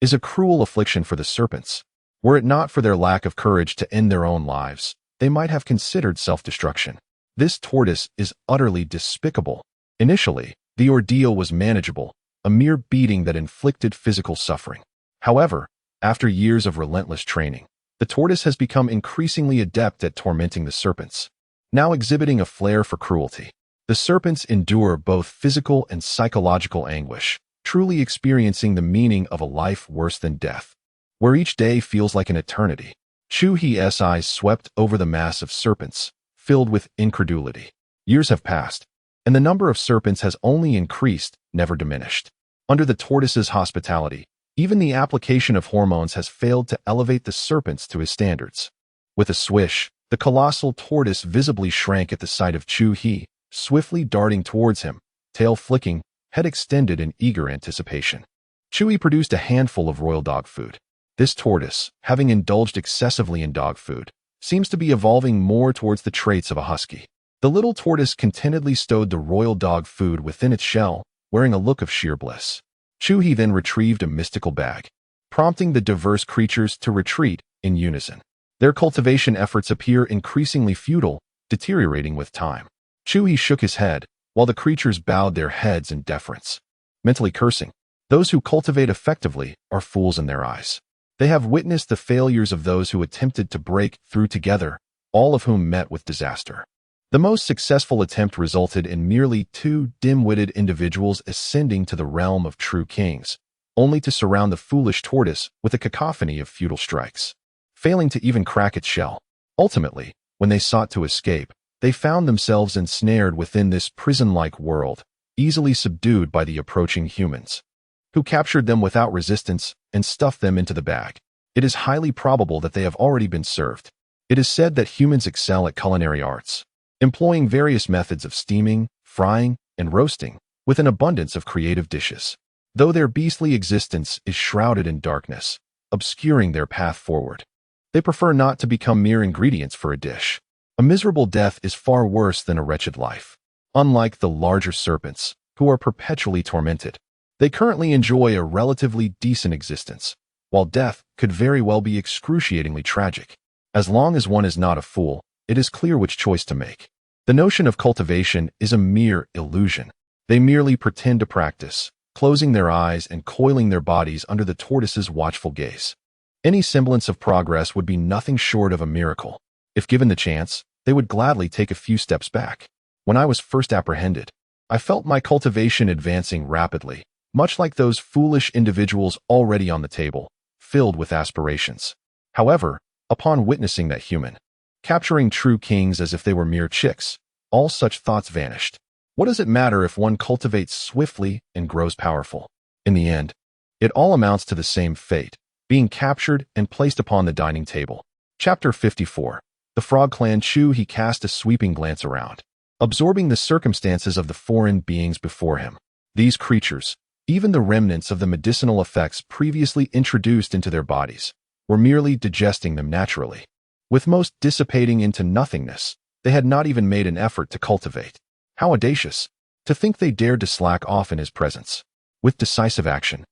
is a cruel affliction for the serpents. Were it not for their lack of courage to end their own lives, they might have considered self-destruction. This tortoise is utterly despicable. Initially, the ordeal was manageable, a mere beating that inflicted physical suffering. However, after years of relentless training, the tortoise has become increasingly adept at tormenting the serpents, now exhibiting a flair for cruelty. The serpents endure both physical and psychological anguish, truly experiencing the meaning of a life worse than death, where each day feels like an eternity. Chu He's eyes swept over the mass of serpents, filled with incredulity. Years have passed, and the number of serpents has only increased, never diminished. Under the tortoise's hospitality, even the application of hormones has failed to elevate the serpents to his standards. With a swish, the colossal tortoise visibly shrank at the sight of Chu He, swiftly darting towards him, tail flicking, head extended in eager anticipation. Chu He produced a handful of royal dog food. This tortoise, having indulged excessively in dog food, seems to be evolving more towards the traits of a husky. The little tortoise contentedly stowed the royal dog food within its shell, wearing a look of sheer bliss. Chu He then retrieved a mystical bag, prompting the diverse creatures to retreat in unison. Their cultivation efforts appear increasingly futile, deteriorating with time. Chu He shook his head, while the creatures bowed their heads in deference, mentally cursing. Those who cultivate effectively are fools in their eyes. They have witnessed the failures of those who attempted to break through together, all of whom met with disaster. The most successful attempt resulted in merely 2 dim-witted individuals ascending to the realm of true kings, only to surround the foolish tortoise with a cacophony of futile strikes, failing to even crack its shell. Ultimately, when they sought to escape, they found themselves ensnared within this prison-like world, easily subdued by the approaching humans, who captured them without resistance and stuffed them into the bag. It is highly probable that they have already been served. It is said that humans excel at culinary arts, employing various methods of steaming, frying, and roasting, with an abundance of creative dishes. Though their beastly existence is shrouded in darkness, obscuring their path forward, they prefer not to become mere ingredients for a dish. A miserable death is far worse than a wretched life. Unlike the larger serpents, who are perpetually tormented, they currently enjoy a relatively decent existence, while death could very well be excruciatingly tragic. As long as one is not a fool, it is clear which choice to make. The notion of cultivation is a mere illusion. They merely pretend to practice, closing their eyes and coiling their bodies under the tortoise's watchful gaze. Any semblance of progress would be nothing short of a miracle. If given the chance, they would gladly take a few steps back. When I was first apprehended, I felt my cultivation advancing rapidly, much like those foolish individuals already on the table, filled with aspirations. However, upon witnessing that human, capturing true kings as if they were mere chicks, all such thoughts vanished. What does it matter if one cultivates swiftly and grows powerful? In the end, it all amounts to the same fate, being captured and placed upon the dining table. Chapter 54. The Frog Clan. Chu He cast a sweeping glance around, absorbing the circumstances of the foreign beings before him. These creatures, even the remnants of the medicinal effects previously introduced into their bodies, were merely digesting them naturally. With most dissipating into nothingness, they had not even made an effort to cultivate. How audacious! To think they dared to slack off in his presence. With decisive action,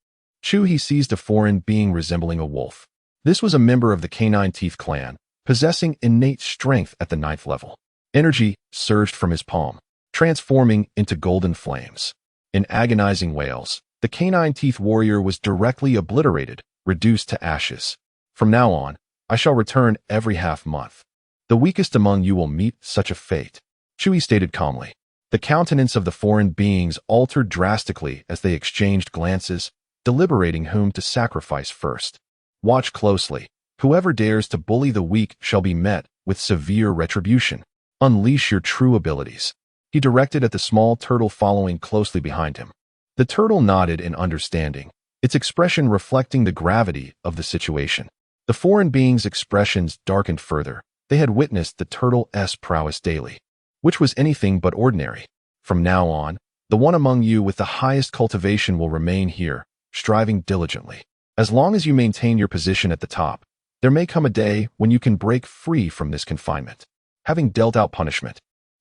Chu He seized a foreign being resembling a wolf. This was a member of the Canine Teeth clan, possessing innate strength at the 9th level. Energy surged from his palm, transforming into golden flames. In agonizing wails, the Canine Teeth warrior was directly obliterated, reduced to ashes. From now on, I shall return every half-month. The weakest among you will meet such a fate, Chu He stated calmly. The countenance of the foreign beings altered drastically as they exchanged glances, deliberating whom to sacrifice first. Watch closely. Whoever dares to bully the weak shall be met with severe retribution. Unleash your true abilities. He directed at the small turtle following closely behind him. The turtle nodded in understanding, its expression reflecting the gravity of the situation. The foreign beings' expressions darkened further. They had witnessed the turtle's prowess daily, which was anything but ordinary. From now on, the one among you with the highest cultivation will remain here, striving diligently. As long as you maintain your position at the top, there may come a day when you can break free from this confinement. Having dealt out punishment,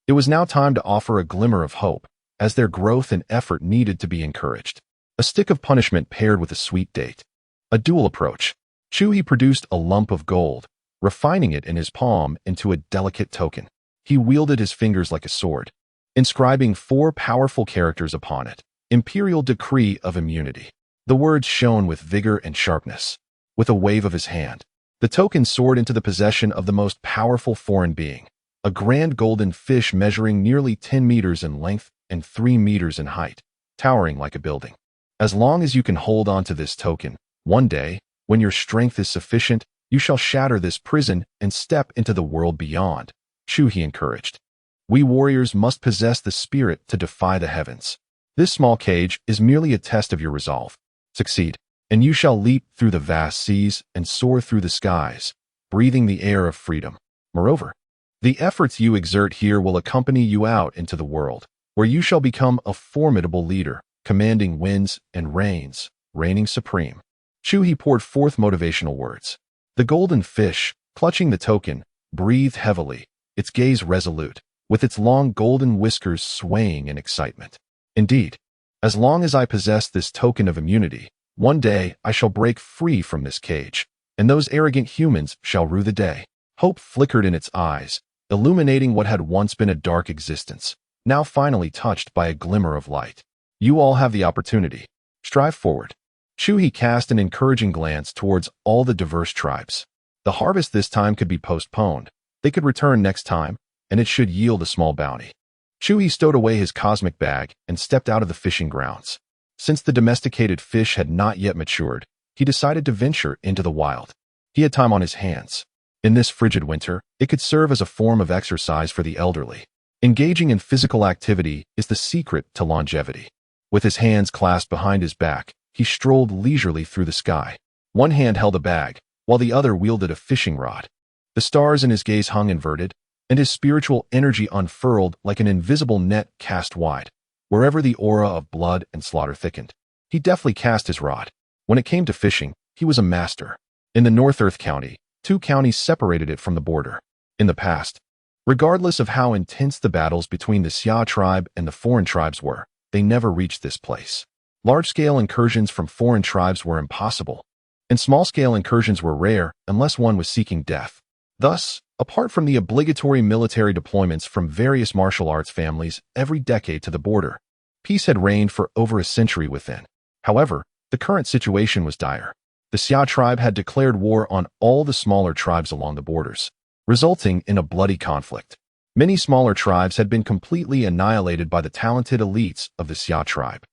it was now time to offer a glimmer of hope, as their growth and effort needed to be encouraged. A stick of punishment paired with a sweet date. A dual approach. Chu He produced a lump of gold, refining it in his palm into a delicate token. He wielded his fingers like a sword, inscribing 4 powerful characters upon it. Imperial Decree of Immunity. The words shone with vigor and sharpness. With a wave of his hand, the token soared into the possession of the most powerful foreign being, a grand golden fish measuring nearly 10 meters in length and 3 meters in height, towering like a building. As long as you can hold on to this token, one day, when your strength is sufficient, you shall shatter this prison and step into the world beyond, Chu He encouraged. We warriors must possess the spirit to defy the heavens. This small cage is merely a test of your resolve. Succeed, and you shall leap through the vast seas and soar through the skies, breathing the air of freedom. Moreover, the efforts you exert here will accompany you out into the world, where you shall become a formidable leader, commanding winds and rains, reigning supreme. Chu He poured forth motivational words. The golden fish, clutching the token, breathed heavily, its gaze resolute, with its long golden whiskers swaying in excitement. Indeed, as long as I possess this token of immunity, one day I shall break free from this cage, and those arrogant humans shall rue the day. Hope flickered in its eyes, illuminating what had once been a dark existence, now finally touched by a glimmer of light. You all have the opportunity. Strive forward. Chu He cast an encouraging glance towards all the diverse tribes. The harvest this time could be postponed. They could return next time, and it should yield a small bounty. Chu He stowed away his cosmic bag and stepped out of the fishing grounds. Since the domesticated fish had not yet matured, he decided to venture into the wild. He had time on his hands. In this frigid winter, it could serve as a form of exercise for the elderly. Engaging in physical activity is the secret to longevity. With his hands clasped behind his back, he strolled leisurely through the sky. One hand held a bag, while the other wielded a fishing rod. The stars in his gaze hung inverted, and his spiritual energy unfurled like an invisible net cast wide, wherever the aura of blood and slaughter thickened. He deftly cast his rod. When it came to fishing, he was a master. In the North Earth County, 2 counties separated it from the border. In the past, regardless of how intense the battles between the Xia tribe and the foreign tribes were, they never reached this place. Large-scale incursions from foreign tribes were impossible, and small-scale incursions were rare unless one was seeking death. Thus, apart from the obligatory military deployments from various martial arts families every decade to the border, peace had reigned for over a century within. However, the current situation was dire. The Xia tribe had declared war on all the smaller tribes along the borders, resulting in a bloody conflict. Many smaller tribes had been completely annihilated by the talented elites of the Xia tribe.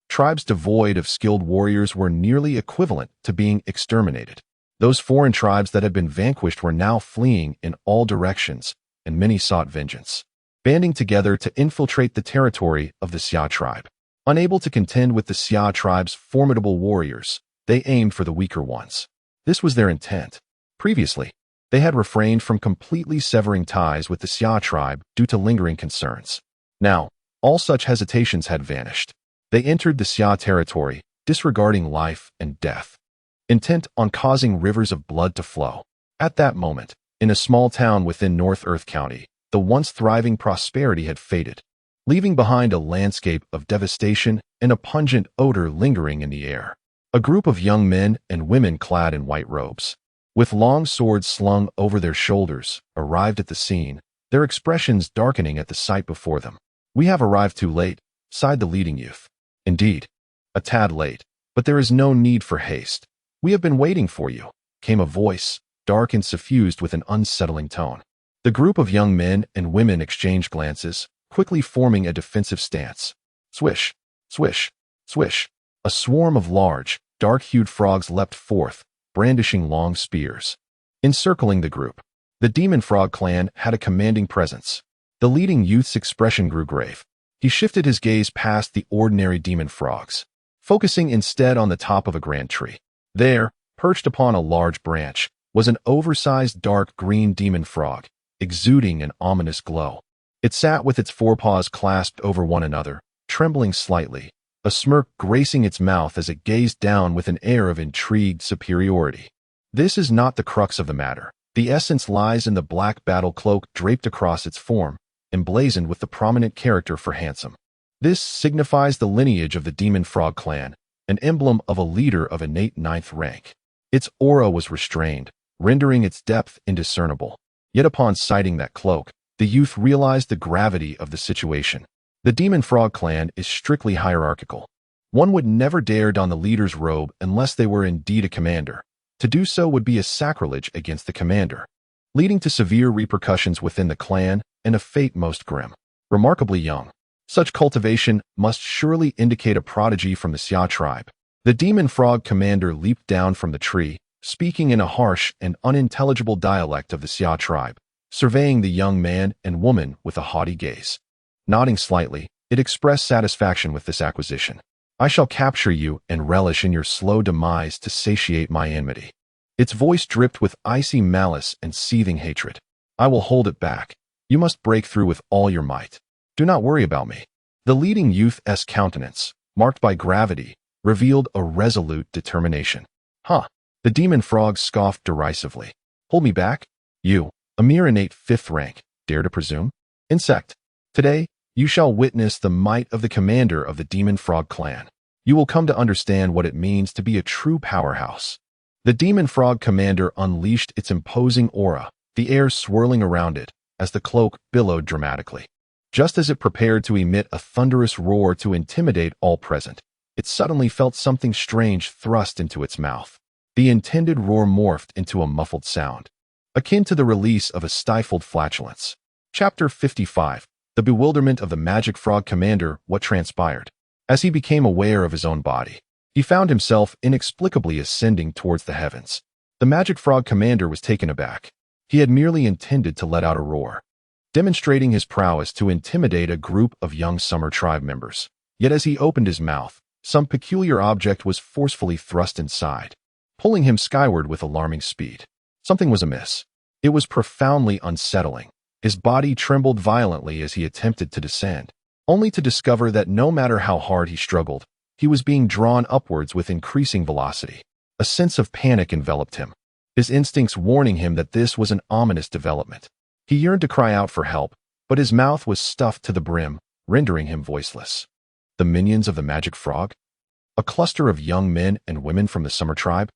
Tribes devoid of skilled warriors were nearly equivalent to being exterminated. Those foreign tribes that had been vanquished were now fleeing in all directions, and many sought vengeance, banding together to infiltrate the territory of the Xia tribe. Unable to contend with the Xia tribe's formidable warriors, they aimed for the weaker ones. This was their intent. Previously, they had refrained from completely severing ties with the Xia tribe due to lingering concerns. Now, all such hesitations had vanished. They entered the Xia territory, disregarding life and death, intent on causing rivers of blood to flow. At that moment, in a small town within North Earth County, the once thriving prosperity had faded, leaving behind a landscape of devastation and a pungent odor lingering in the air. A group of young men and women clad in white robes, with long swords slung over their shoulders, arrived at the scene, their expressions darkening at the sight before them. "We have arrived too late," sighed the leading youth. "Indeed, a tad late, but there is no need for haste. We have been waiting for you," came a voice, dark and suffused with an unsettling tone. The group of young men and women exchanged glances, quickly forming a defensive stance. Swish, swish, swish. A swarm of large, dark-hued frogs leapt forth, brandishing long spears. Encircling the group, the demon frog clan had a commanding presence. The leading youth's expression grew grave. He shifted his gaze past the ordinary demon frogs, focusing instead on the top of a grand tree. There, perched upon a large branch, was an oversized dark green demon frog, exuding an ominous glow. It sat with its forepaws clasped over one another, trembling slightly, a smirk gracing its mouth as it gazed down with an air of intrigued superiority. This is not the crux of the matter. The essence lies in the black battle cloak draped across its form, emblazoned with the prominent character for handsome. This signifies the lineage of the demon frog clan, an emblem of a leader of innate 9th rank. Its aura was restrained, rendering its depth indiscernible. Yet upon sighting that cloak, the youth realized the gravity of the situation. The demon frog clan is strictly hierarchical. One would never dare don the leader's robe unless they were indeed a commander. To do so would be a sacrilege against the commander, leading to severe repercussions within the clan and a fate most grim. Remarkably young, such cultivation must surely indicate a prodigy from the Xia tribe. The demon frog commander leaped down from the tree, speaking in a harsh and unintelligible dialect of the Xia tribe, surveying the young man and woman with a haughty gaze. Nodding slightly, it expressed satisfaction with this acquisition. I shall capture you and relish in your slow demise to satiate my enmity. Its voice dripped with icy malice and seething hatred. I will hold it back. You must break through with all your might. Do not worry about me. The leading youth's countenance, marked by gravity, revealed a resolute determination. Huh. The demon frog scoffed derisively. Hold me back? You, a mere innate 5th rank, dare to presume? Insect. Today, you shall witness the might of the commander of the demon frog clan. You will come to understand what it means to be a true powerhouse. The demon frog commander unleashed its imposing aura, the air swirling around it, as the cloak billowed dramatically. Just as it prepared to emit a thunderous roar to intimidate all present, it suddenly felt something strange thrust into its mouth. The intended roar morphed into a muffled sound, akin to the release of a stifled flatulence. Chapter 55. The bewilderment of the magic frog commander. What transpired? As he became aware of his own body, he found himself inexplicably ascending towards the heavens. The magic frog commander was taken aback. He had merely intended to let out a roar, demonstrating his prowess to intimidate a group of young summer tribe members. Yet as he opened his mouth, some peculiar object was forcefully thrust inside, pulling him skyward with alarming speed. Something was amiss. It was profoundly unsettling. His body trembled violently as he attempted to descend, only to discover that no matter how hard he struggled, he was being drawn upwards with increasing velocity. A sense of panic enveloped him, his instincts warning him that this was an ominous development. He yearned to cry out for help, but his mouth was stuffed to the brim, rendering him voiceless. The minions of the magic frog? A cluster of young men and women from the summer tribe?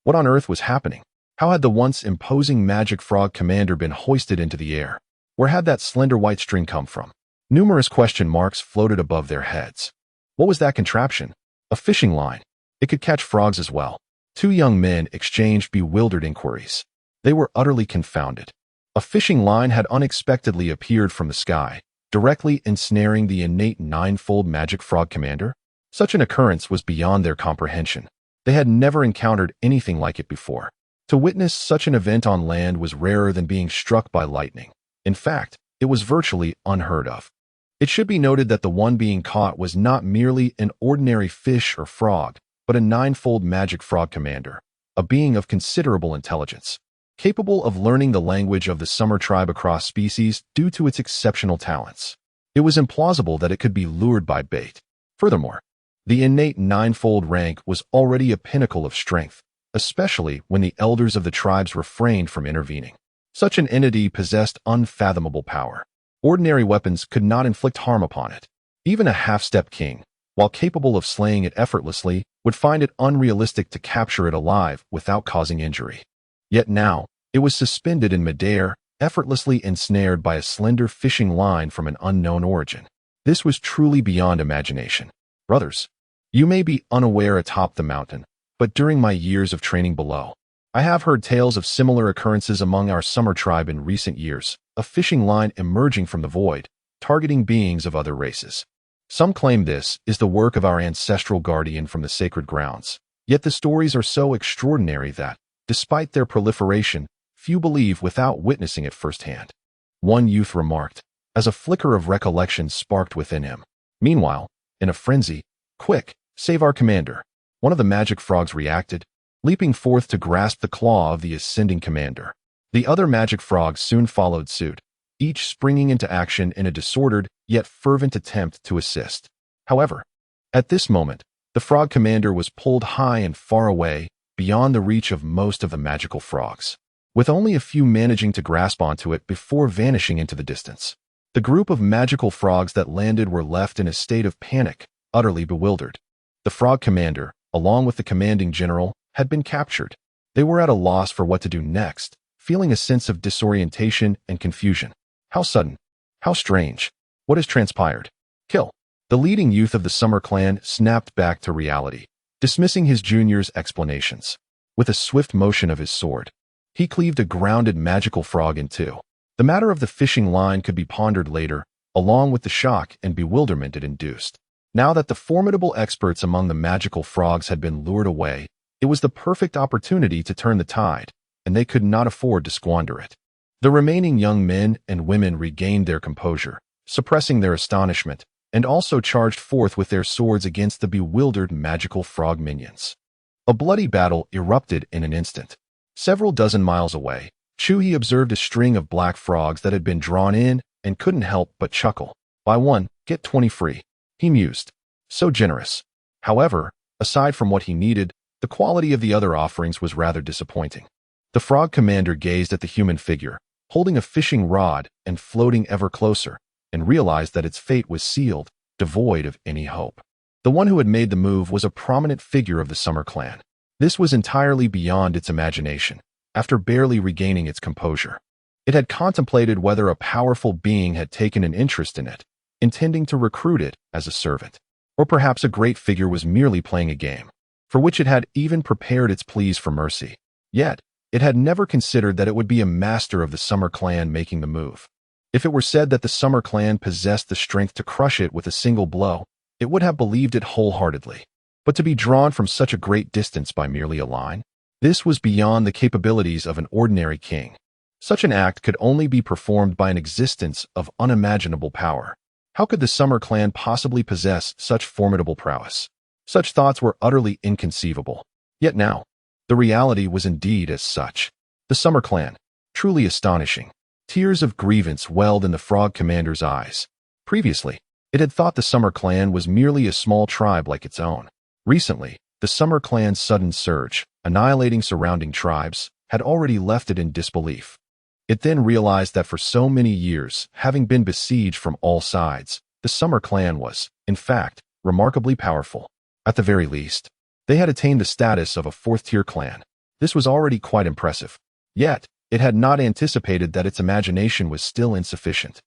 What on earth was happening? How had the once imposing magic frog commander been hoisted into the air? Where had that slender white string come from? Numerous question marks floated above their heads. What was that contraption? A fishing line. It could catch frogs as well. Two young men exchanged bewildered inquiries. They were utterly confounded. A fishing line had unexpectedly appeared from the sky, directly ensnaring the innate 9-fold magic frog commander. Such an occurrence was beyond their comprehension. They had never encountered anything like it before. To witness such an event on land was rarer than being struck by lightning. In fact, it was virtually unheard of. It should be noted that the one being caught was not merely an ordinary fish or frog, but a 9-fold magic frog commander, a being of considerable intelligence, capable of learning the language of the summer tribe across species due to its exceptional talents. It was implausible that it could be lured by bait. Furthermore, the innate 9-fold rank was already a pinnacle of strength, especially when the elders of the tribes refrained from intervening. Such an entity possessed unfathomable power. Ordinary weapons could not inflict harm upon it. Even a half-step king, while capable of slaying it effortlessly, would find it unrealistic to capture it alive without causing injury. Yet now, it was suspended in midair, effortlessly ensnared by a slender fishing line from an unknown origin. This was truly beyond imagination. Brothers, you may be unaware atop the mountain, but during my years of training below, I have heard tales of similar occurrences among our summer tribe in recent years. A fishing line emerging from the void, targeting beings of other races. Some claim this is the work of our ancestral guardian from the sacred grounds. Yet the stories are so extraordinary that, despite their proliferation, few believe without witnessing it firsthand. One youth remarked, as a flicker of recollection sparked within him. Meanwhile, in a frenzy, "Quick, save our commander!" One of the magic frogs reacted, leaping forth to grasp the claw of the ascending commander. The other magic frogs soon followed suit, each springing into action in a disordered yet fervent attempt to assist. However, at this moment, the frog commander was pulled high and far away, beyond the reach of most of the magical frogs, with only a few managing to grasp onto it before vanishing into the distance. The group of magical frogs that landed were left in a state of panic, utterly bewildered. The frog commander, along with the commanding general, had been captured. They were at a loss for what to do next, feeling a sense of disorientation and confusion. How sudden! How strange! What has transpired? Kill! The leading youth of the Summer Clan snapped back to reality, dismissing his junior's explanations. With a swift motion of his sword, he cleaved a grounded magical frog in two. The matter of the fishing line could be pondered later, along with the shock and bewilderment it induced. Now that the formidable experts among the magical frogs had been lured away, it was the perfect opportunity to turn the tide, and they could not afford to squander it. The remaining young men and women regained their composure, suppressing their astonishment, and also charged forth with their swords against the bewildered magical frog minions. A bloody battle erupted in an instant. Several dozen miles away, Chu He observed a string of black frogs that had been drawn in and couldn't help but chuckle. "Buy one, get 20 free," he mused. So generous. However, aside from what he needed, the quality of the other offerings was rather disappointing. The frog commander gazed at the human figure, holding a fishing rod and floating ever closer, and realized that its fate was sealed, devoid of any hope. The one who had made the move was a prominent figure of the Summer Clan. This was entirely beyond its imagination. After barely regaining its composure, it had contemplated whether a powerful being had taken an interest in it, intending to recruit it as a servant. Or perhaps a great figure was merely playing a game, for which it had even prepared its pleas for mercy. Yet, it had never considered that it would be a master of the Summer Clan making the move. If it were said that the Summer Clan possessed the strength to crush it with a single blow, it would have believed it wholeheartedly. But to be drawn from such a great distance by merely a line? This was beyond the capabilities of an ordinary king. Such an act could only be performed by an existence of unimaginable power. How could the Summer Clan possibly possess such formidable prowess? Such thoughts were utterly inconceivable. Yet now, the reality was indeed as such. The Summer Clan, truly astonishing. Tears of grievance welled in the frog commander's eyes. Previously, it had thought the Summer Clan was merely a small tribe like its own. Recently, the Summer Clan's sudden surge, annihilating surrounding tribes, had already left it in disbelief. It then realized that for so many years, having been besieged from all sides, the Summer Clan was, in fact, remarkably powerful. At the very least, they had attained the status of a fourth-tier clan. This was already quite impressive. Yet, it had not anticipated that its imagination was still insufficient.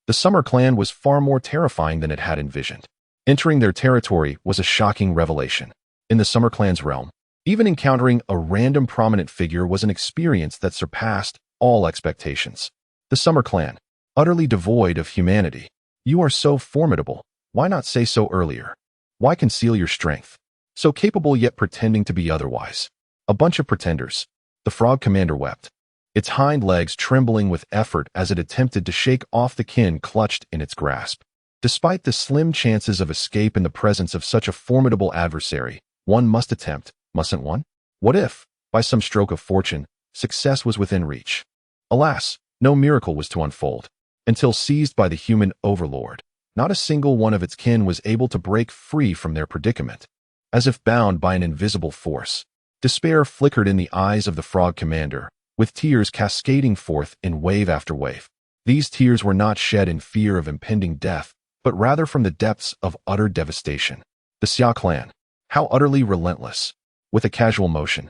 The Summer Clan was far more terrifying than it had envisioned. Entering their territory was a shocking revelation. In the Summer Clan's realm, even encountering a random prominent figure was an experience that surpassed all expectations. The Summer Clan, utterly devoid of humanity. You are so formidable. Why not say so earlier? Why conceal your strength? So capable yet pretending to be otherwise. A bunch of pretenders. The frog commander wept, its hind legs trembling with effort as it attempted to shake off the kin clutched in its grasp. Despite the slim chances of escape in the presence of such a formidable adversary, one must attempt, mustn't one? What if, by some stroke of fortune, success was within reach? Alas, no miracle was to unfold. Until seized by the human overlord, not a single one of its kin was able to break free from their predicament. As if bound by an invisible force, despair flickered in the eyes of the frog commander, with tears cascading forth in wave after wave. These tears were not shed in fear of impending death, but rather from the depths of utter devastation. The Xia Clan, how utterly relentless. With a casual motion,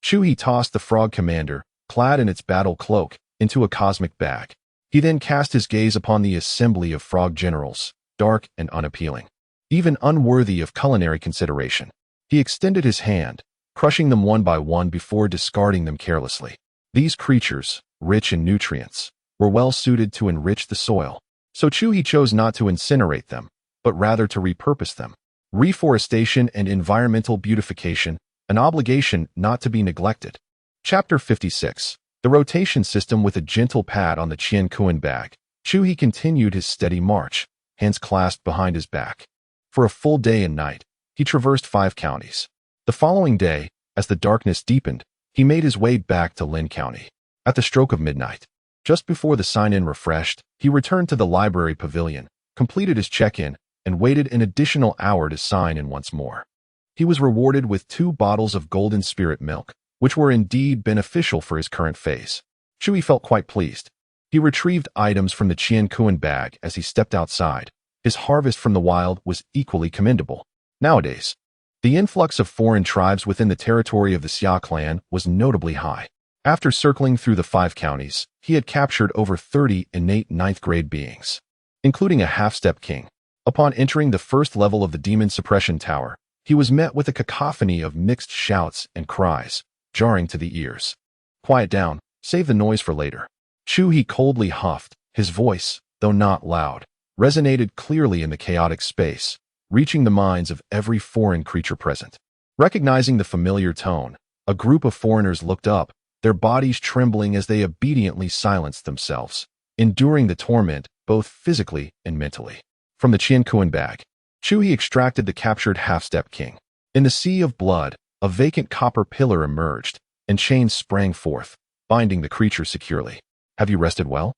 Chu He tossed the frog commander, clad in its battle cloak, into a cosmic bag. He then cast his gaze upon the assembly of frog generals, dark and unappealing, even unworthy of culinary consideration. He extended his hand, crushing them one by one before discarding them carelessly. These creatures, rich in nutrients, were well suited to enrich the soil. So Chu He chose not to incinerate them, but rather to repurpose them. Reforestation and environmental beautification, an obligation not to be neglected. Chapter 56. The rotation system. With a gentle pat on the Qian Kuan bag, Chu He continued his steady march, hands clasped behind his back. For a full day and night, he traversed 5 counties. The following day, as the darkness deepened, he made his way back to Lin County. At the stroke of midnight, just before the sign-in refreshed, he returned to the library pavilion, completed his check-in, and waited an additional hour to sign in once more. He was rewarded with 2 bottles of golden spirit milk, which were indeed beneficial for his current phase. Chu He felt quite pleased. He retrieved items from the Qian Kuan bag as he stepped outside. His harvest from the wild was equally commendable. Nowadays, the influx of foreign tribes within the territory of the Xia Clan was notably high. After circling through the 5 counties, he had captured over 30 innate 9th-grade beings, including a half-step king. Upon entering the first level of the demon suppression tower, he was met with a cacophony of mixed shouts and cries, jarring to the ears. Quiet down, save the noise for later. Chu He coldly huffed. His voice, though not loud, resonated clearly in the chaotic space, reaching the minds of every foreign creature present. Recognizing the familiar tone, a group of foreigners looked up, their bodies trembling as they obediently silenced themselves, enduring the torment both physically and mentally. From the Qian Kuan bag, Chu He extracted the captured half-step king. In the sea of blood, a vacant copper pillar emerged, and chains sprang forth, binding the creature securely. Have you rested well?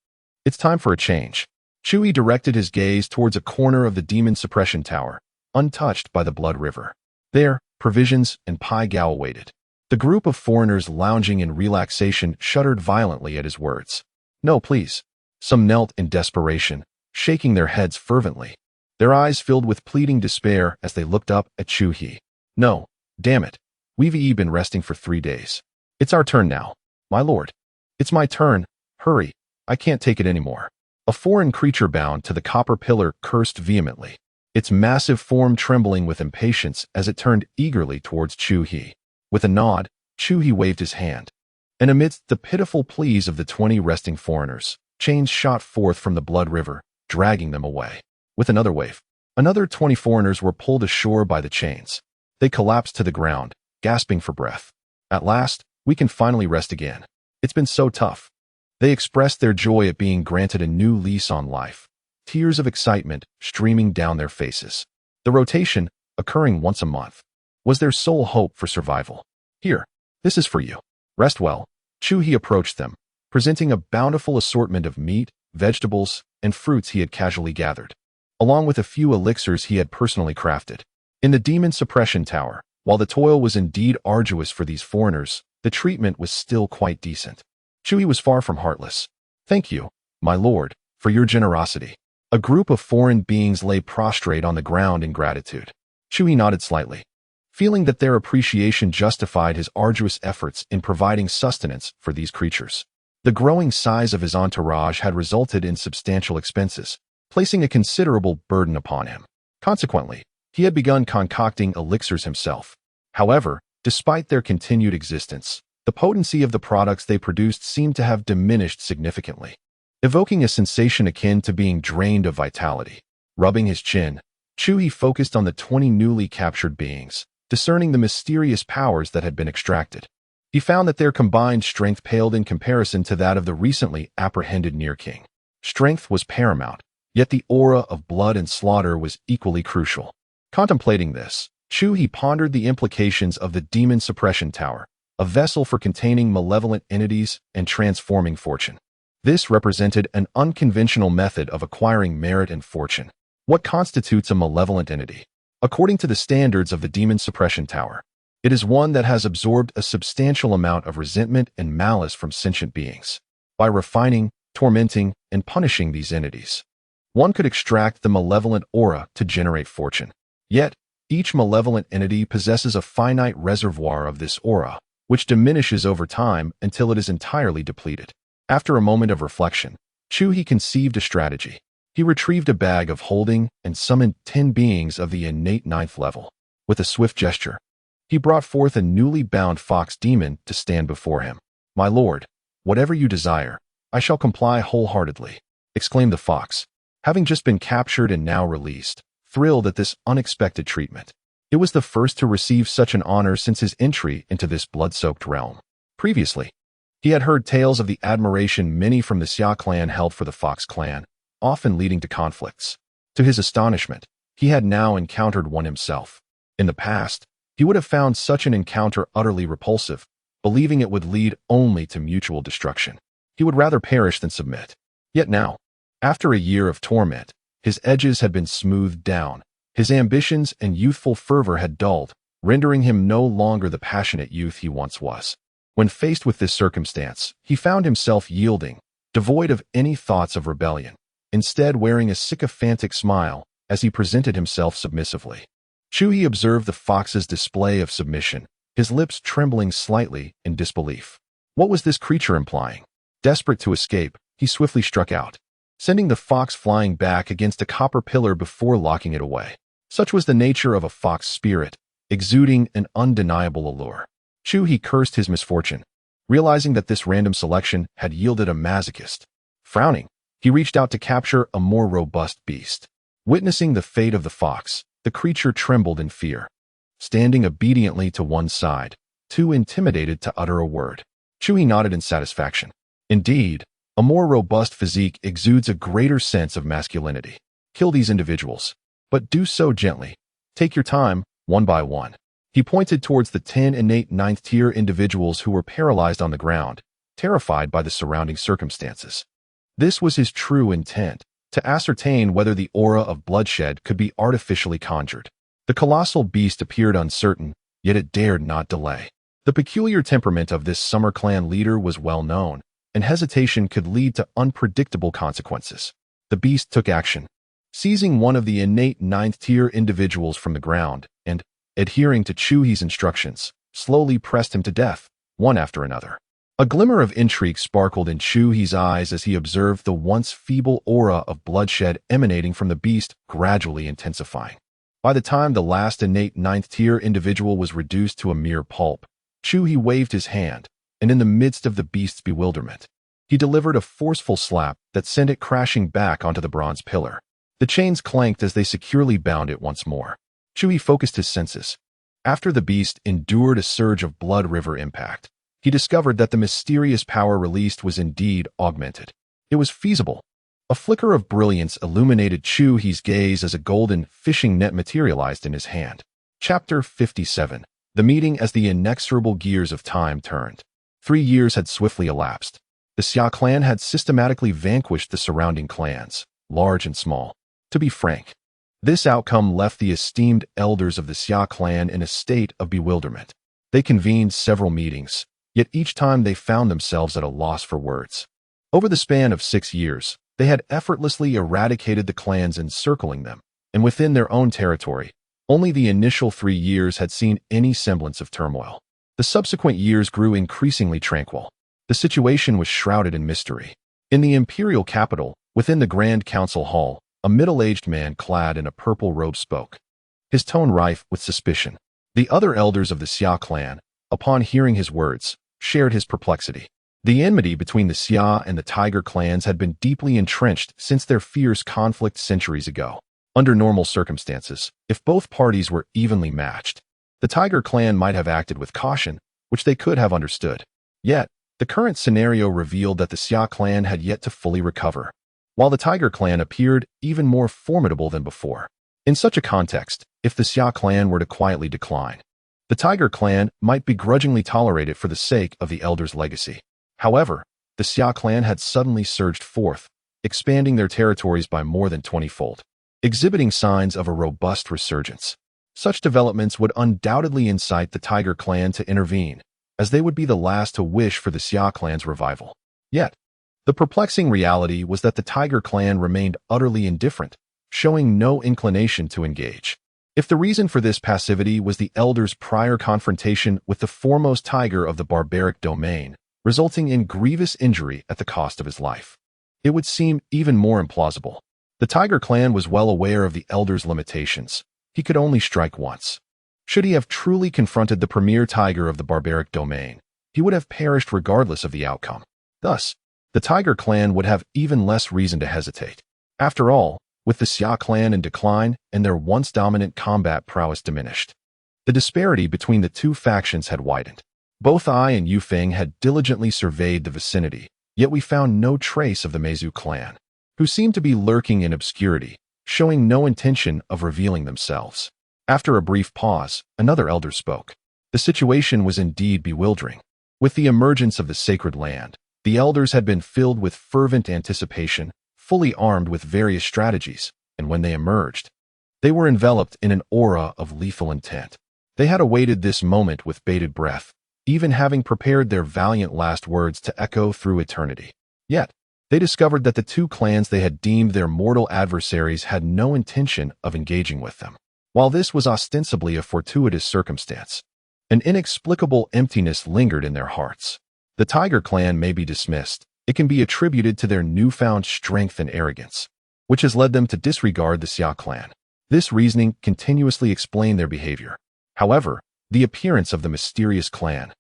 It's time for a change. Chu He directed his gaze towards a corner of the demon suppression tower, untouched by the blood river. There, provisions and pai gao awaited. The group of foreigners lounging in relaxation shuddered violently at his words. No, please. Some knelt in desperation, shaking their heads fervently. Their eyes filled with pleading despair as they looked up at Chu He. No, damn it. We've been resting for 3 days. It's our turn now. My lord. It's my turn. Hurry. I can't take it anymore. A foreign creature bound to the copper pillar cursed vehemently, its massive form trembling with impatience as it turned eagerly towards Chu He. With a nod, Chu He waved his hand. And amidst the pitiful pleas of the 20 resting foreigners, chains shot forth from the blood river, dragging them away. With another wave, another 20 foreigners were pulled ashore by the chains. They collapsed to the ground, gasping for breath. At last, we can finally rest again. It's been so tough. They expressed their joy at being granted a new lease on life, tears of excitement streaming down their faces. The rotation, occurring once a month, was their sole hope for survival. Here, this is for you. Rest well. Chu He approached them, presenting a bountiful assortment of meat, vegetables, and fruits he had casually gathered, along with a few elixirs he had personally crafted. In the demon suppression tower, while the toil was indeed arduous for these foreigners, the treatment was still quite decent. Chu He was far from heartless. Thank you, my lord, for your generosity. A group of foreign beings lay prostrate on the ground in gratitude. Chu He nodded slightly, feeling that their appreciation justified his arduous efforts in providing sustenance for these creatures. The growing size of his entourage had resulted in substantial expenses, placing a considerable burden upon him. Consequently, he had begun concocting elixirs himself. However, despite their continued existence, the potency of the products they produced seemed to have diminished significantly, evoking a sensation akin to being drained of vitality. Rubbing his chin, Chu He focused on the 20 newly captured beings, discerning the mysterious powers that had been extracted. He found that their combined strength paled in comparison to that of the recently apprehended Near King. Strength was paramount, yet the aura of blood and slaughter was equally crucial. Contemplating this, Chu He pondered the implications of the demon suppression tower, a vessel for containing malevolent entities and transforming fortune. This represented an unconventional method of acquiring merit and fortune. What constitutes a malevolent entity? According to the standards of the demon suppression tower, it is one that has absorbed a substantial amount of resentment and malice from sentient beings. By refining, tormenting, and punishing these entities, one could extract the malevolent aura to generate fortune. Yet, each malevolent entity possesses a finite reservoir of this aura, which diminishes over time until it is entirely depleted. After a moment of reflection, Chu He conceived a strategy. He retrieved a bag of holding and summoned 10 beings of the innate 9th level. With a swift gesture, he brought forth a newly bound fox demon to stand before him. My lord, whatever you desire, I shall comply wholeheartedly, exclaimed the fox. having just been captured and now released, thrilled at this unexpected treatment. It was the first to receive such an honor since his entry into this blood-soaked realm. Previously, he had heard tales of the admiration many from the Xia clan held for the Fox clan, often leading to conflicts. To his astonishment, he had now encountered one himself. In the past, he would have found such an encounter utterly repulsive, believing it would lead only to mutual destruction. He would rather perish than submit. Yet now, after a year of torment, his edges had been smoothed down, his ambitions and youthful fervor had dulled, rendering him no longer the passionate youth he once was. When faced with this circumstance, he found himself yielding, devoid of any thoughts of rebellion, instead wearing a sycophantic smile as he presented himself submissively. Chu He observed the fox's display of submission, his lips trembling slightly in disbelief. What was this creature implying? Desperate to escape, he swiftly struck out, sending the fox flying back against a copper pillar before locking it away. Such was the nature of a fox spirit, exuding an undeniable allure. Chu He cursed his misfortune, realizing that this random selection had yielded a masochist. Frowning, he reached out to capture a more robust beast. Witnessing the fate of the fox, the creature trembled in fear, standing obediently to one side, too intimidated to utter a word. Chu He nodded in satisfaction. Indeed, a more robust physique exudes a greater sense of masculinity. Kill these individuals, but do so gently. Take your time, one by one. He pointed towards the 10 innate 9th-tier individuals who were paralyzed on the ground, terrified by the surrounding circumstances. This was his true intent, to ascertain whether the aura of bloodshed could be artificially conjured. The colossal beast appeared uncertain, yet it dared not delay. The peculiar temperament of this Summer Clan leader was well known, and hesitation could lead to unpredictable consequences. The beast took action, seizing one of the innate 9th-tier individuals from the ground, and, adhering to Chu He's instructions, slowly pressed him to death, one after another. A glimmer of intrigue sparkled in Chu He's eyes as he observed the once feeble aura of bloodshed emanating from the beast gradually intensifying. By the time the last innate 9th-tier individual was reduced to a mere pulp, Chu He waved his hand, and in the midst of the beast's bewilderment, he delivered a forceful slap that sent it crashing back onto the bronze pillar. The chains clanked as they securely bound it once more. Chu He focused his senses. After the beast endured a surge of blood river impact, he discovered that the mysterious power released was indeed augmented. It was feasible. A flicker of brilliance illuminated Chu He's gaze as a golden fishing net materialized in his hand. Chapter 57. The meeting as the inexorable gears of time turned. 3 years had swiftly elapsed. The Xia clan had systematically vanquished the surrounding clans, large and small. To be frank, this outcome left the esteemed elders of the Xia clan in a state of bewilderment. They convened several meetings, yet each time they found themselves at a loss for words. Over the span of 6 years, they had effortlessly eradicated the clans encircling them, and within their own territory, only the initial 3 years had seen any semblance of turmoil. The subsequent years grew increasingly tranquil. The situation was shrouded in mystery. In the imperial capital, within the Grand Council Hall, a middle-aged man clad in a purple robe spoke, his tone rife with suspicion. The other elders of the Xia clan, upon hearing his words, shared his perplexity. The enmity between the Xia and the Tiger clans had been deeply entrenched since their fierce conflict centuries ago. Under normal circumstances, if both parties were evenly matched, the Tiger clan might have acted with caution, which they could have understood. Yet, the current scenario revealed that the Xia clan had yet to fully recover, while the Tiger clan appeared even more formidable than before. In such a context, if the Xia clan were to quietly decline, the Tiger clan might begrudgingly tolerate it for the sake of the elders' legacy. However, the Xia clan had suddenly surged forth, expanding their territories by more than 20-fold, exhibiting signs of a robust resurgence. Such developments would undoubtedly incite the Tiger clan to intervene, as they would be the last to wish for the Xia clan's revival. Yet, the perplexing reality was that the Tiger clan remained utterly indifferent, showing no inclination to engage. If the reason for this passivity was the elders' prior confrontation with the foremost tiger of the barbaric domain, resulting in grievous injury at the cost of his life, it would seem even more implausible. The Tiger clan was well aware of the elders' limitations. He could only strike once. Should he have truly confronted the premier tiger of the barbaric domain, he would have perished regardless of the outcome. Thus, the Tiger clan would have even less reason to hesitate. After all, with the Xia Clan in decline and their once dominant combat prowess diminished, the disparity between the two factions had widened. Both I and Yufeng had diligently surveyed the vicinity, yet we found no trace of the Meizu clan, who seemed to be lurking in obscurity, showing no intention of revealing themselves. After a brief pause, another elder spoke. The situation was indeed bewildering. With the emergence of the sacred land, the elders had been filled with fervent anticipation, fully armed with various strategies, and when they emerged, they were enveloped in an aura of lethal intent. They had awaited this moment with bated breath, even having prepared their valiant last words to echo through eternity. Yet, they discovered that the two clans they had deemed their mortal adversaries had no intention of engaging with them. While this was ostensibly a fortuitous circumstance, an inexplicable emptiness lingered in their hearts. The Tiger clan may be dismissed. It can be attributed to their newfound strength and arrogance, which has led them to disregard the Xia clan. This reasoning continuously explained their behavior. However, the appearance of the mysterious clan,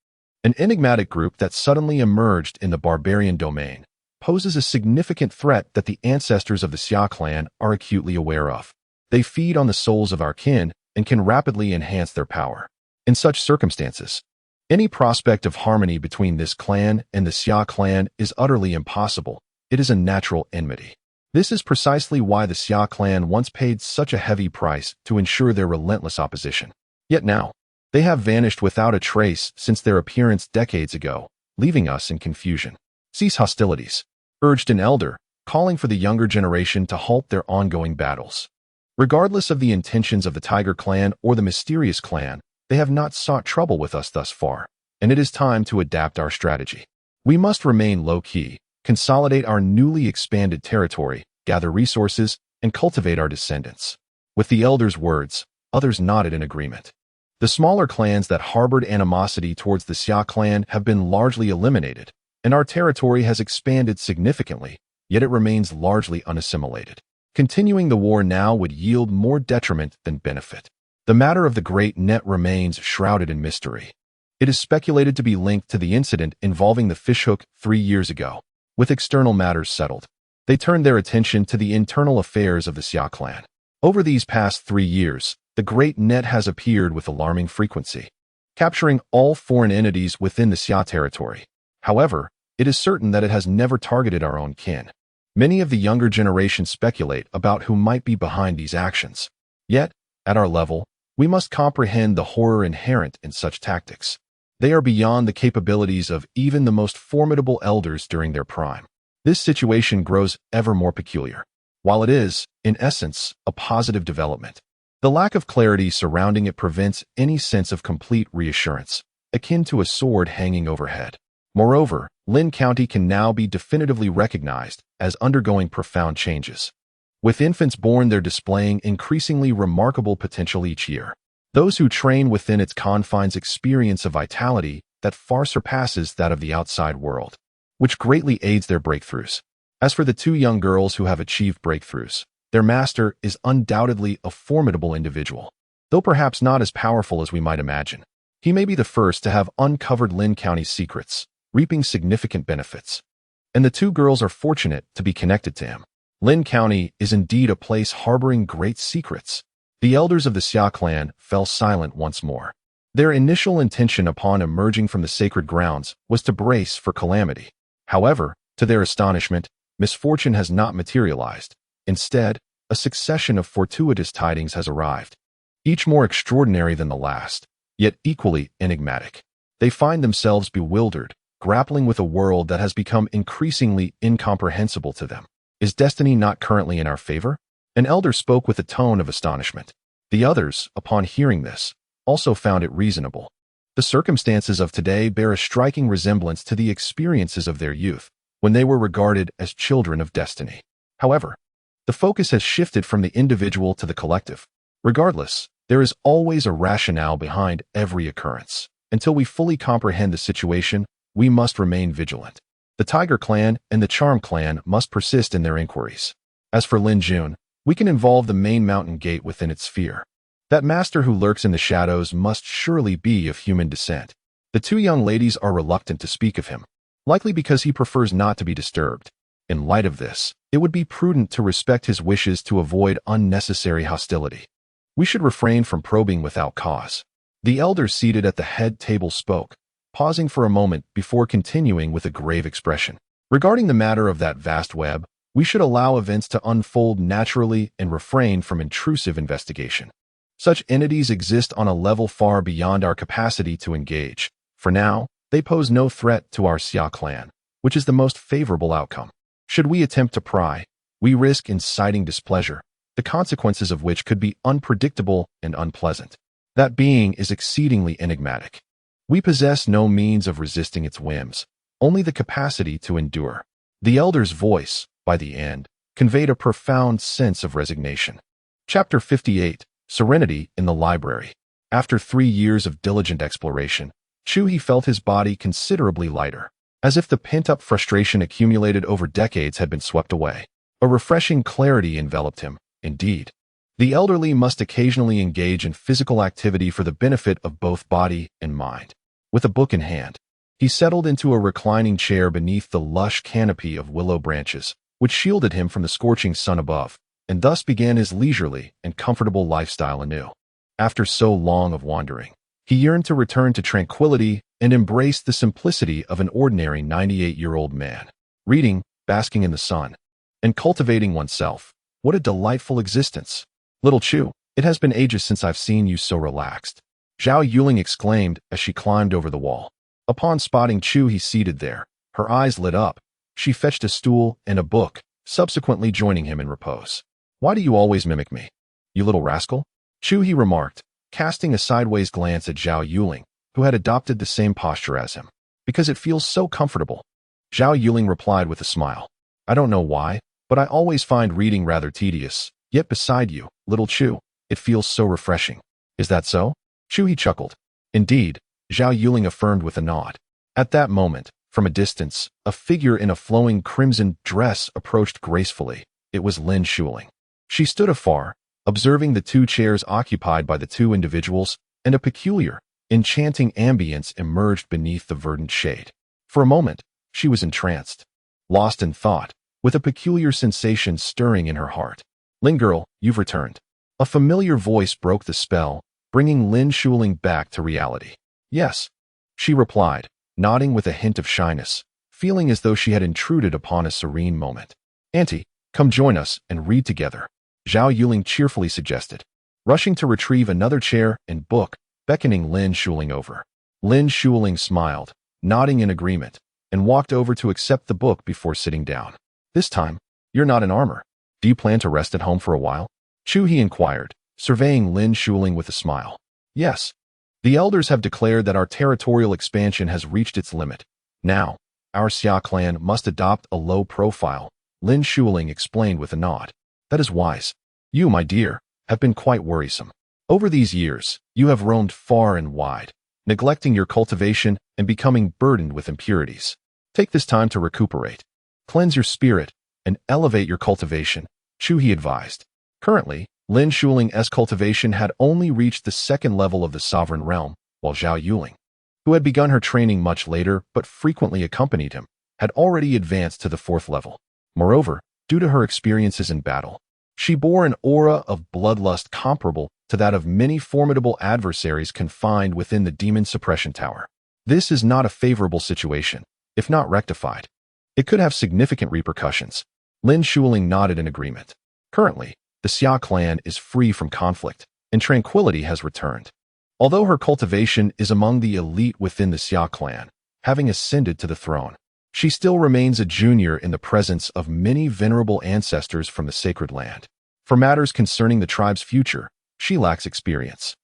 an enigmatic group that suddenly emerged in the barbarian domain, poses a significant threat that the ancestors of the Xia clan are acutely aware of. They feed on the souls of our kin and can rapidly enhance their power. In such circumstances, any prospect of harmony between this clan and the Xia clan is utterly impossible. It is a natural enmity. This is precisely why the Xia clan once paid such a heavy price to ensure their relentless opposition. Yet now, they have vanished without a trace since their appearance decades ago, leaving us in confusion. Cease hostilities, urged an elder, calling for the younger generation to halt their ongoing battles. Regardless of the intentions of the Tiger clan or the mysterious clan, they have not sought trouble with us thus far, and it is time to adapt our strategy. We must remain low-key, consolidate our newly expanded territory, gather resources, and cultivate our descendants. With the elders' words, others nodded in agreement. The smaller clans that harbored animosity towards the Xia clan have been largely eliminated, and our territory has expanded significantly, yet it remains largely unassimilated. Continuing the war now would yield more detriment than benefit. The matter of the Great Net remains shrouded in mystery. It is speculated to be linked to the incident involving the fishhook 3 years ago. With external matters settled, they turned their attention to the internal affairs of the Xia clan. Over these past 3 years, the Great Net has appeared with alarming frequency, capturing all foreign entities within the Xia territory. However, it is certain that it has never targeted our own kin. Many of the younger generation speculate about who might be behind these actions. Yet, at our level, we must comprehend the horror inherent in such tactics. They are beyond the capabilities of even the most formidable elders during their prime. This situation grows ever more peculiar. While it is, in essence, a positive development, the lack of clarity surrounding it prevents any sense of complete reassurance, akin to a sword hanging overhead. Moreover, Lin County can now be definitively recognized as undergoing profound changes. With infants born, they're displaying increasingly remarkable potential each year. Those who train within its confines experience a vitality that far surpasses that of the outside world, which greatly aids their breakthroughs. As for the 2 young girls who have achieved breakthroughs, their master is undoubtedly a formidable individual. Though perhaps not as powerful as we might imagine, he may be the first to have uncovered Lin County's secrets, reaping significant benefits. And the 2 girls are fortunate to be connected to him. Lin County is indeed a place harboring great secrets. The elders of the Xia clan fell silent once more. Their initial intention upon emerging from the sacred grounds was to brace for calamity. However, to their astonishment, misfortune has not materialized. Instead, a succession of fortuitous tidings has arrived, each more extraordinary than the last, yet equally enigmatic. They find themselves bewildered, grappling with a world that has become increasingly incomprehensible to them. Is destiny not currently in our favor? An elder spoke with a tone of astonishment. The others, upon hearing this, also found it reasonable. The circumstances of today bear a striking resemblance to the experiences of their youth, when they were regarded as children of destiny. However, the focus has shifted from the individual to the collective. Regardless, there is always a rationale behind every occurrence. Until we fully comprehend the situation, we must remain vigilant. The Tiger clan and the Charm clan must persist in their inquiries. As for Lin Jun, we can involve the main mountain gate within its sphere. That master who lurks in the shadows must surely be of human descent. The 2 young ladies are reluctant to speak of him, likely because he prefers not to be disturbed. In light of this, It would be prudent to respect his wishes to avoid unnecessary hostility. We should refrain from probing without cause. The elder seated at the head table spoke, pausing for a moment before continuing with a grave expression. Regarding the matter of that vast web, we should allow events to unfold naturally and refrain from intrusive investigation. Such entities exist on a level far beyond our capacity to engage. For now, they pose no threat to our Xia Clan, which is the most favorable outcome. Should we attempt to pry, we risk inciting displeasure, the consequences of which could be unpredictable and unpleasant. That being is exceedingly enigmatic. We possess no means of resisting its whims, only the capacity to endure. The elder's voice, by the end, conveyed a profound sense of resignation. Chapter 58. Serenity in the Library. After 3 years of diligent exploration, Chu He felt his body considerably lighter, as if the pent-up frustration accumulated over decades had been swept away. A refreshing clarity enveloped him, indeed. The elderly must occasionally engage in physical activity for the benefit of both body and mind. With a book in hand, he settled into a reclining chair beneath the lush canopy of willow branches, which shielded him from the scorching sun above, and thus began his leisurely and comfortable lifestyle anew. After so long of wandering, he yearned to return to tranquility and embrace the simplicity of an ordinary 98-year-old man. Reading, basking in the sun, and cultivating oneself. What a delightful existence! Little Chu, it has been ages since I've seen you so relaxed, Zhao Yuling exclaimed as she climbed over the wall. Upon spotting Chu He seated there, her eyes lit up. She fetched a stool and a book, subsequently joining him in repose. Why do you always mimic me, you little rascal? Chu He remarked, casting a sideways glance at Zhao Yuling, who had adopted the same posture as him. Because it feels so comfortable. Zhao Yuling replied with a smile. I don't know why, but I always find reading rather tedious, yet beside you, little Chu, it feels so refreshing. Is that so? Chu He chuckled. Indeed, Zhao Yuling affirmed with a nod. At that moment, from a distance, a figure in a flowing crimson dress approached gracefully. It was Lin Shuling. She stood afar, observing the 2 chairs occupied by the 2 individuals, and a peculiar, enchanting ambience emerged beneath the verdant shade. For a moment, she was entranced, lost in thought, with a peculiar sensation stirring in her heart. Lin girl, you've returned. A familiar voice broke the spell, bringing Lin Shuling back to reality. Yes, she replied, nodding with a hint of shyness, feeling as though she had intruded upon a serene moment. Auntie, come join us and read together, Zhao Yuling cheerfully suggested, rushing to retrieve another chair and book, beckoning Lin Shuling over. Lin Shuling smiled, nodding in agreement, and walked over to accept the book before sitting down. This time, you're not in armor. Do you plan to rest at home for a while? Chu He inquired, surveying Lin Shuling with a smile. Yes. The elders have declared that our territorial expansion has reached its limit. Now, our Xia Clan must adopt a low profile, Lin Shuling explained with a nod. That is wise. You, my dear, have been quite worrisome. Over these years, you have roamed far and wide, neglecting your cultivation and becoming burdened with impurities. Take this time to recuperate. Cleanse your spirit and elevate your cultivation, Chu He advised. Currently, Lin Shuling's cultivation had only reached the 2nd level of the sovereign realm, while Zhao Yuling, who had begun her training much later but frequently accompanied him, had already advanced to the 4th level. Moreover, due to her experiences in battle, she bore an aura of bloodlust comparable to that of many formidable adversaries confined within the demon suppression tower. This is not a favorable situation, if not rectified. It could have significant repercussions. Lin Shuling nodded in agreement. Currently, the Xia Clan is free from conflict, and tranquility has returned. Although her cultivation is among the elite within the Xia Clan, having ascended to the throne, she still remains a junior in the presence of many venerable ancestors from the sacred land. For matters concerning the tribe's future, she lacks experience,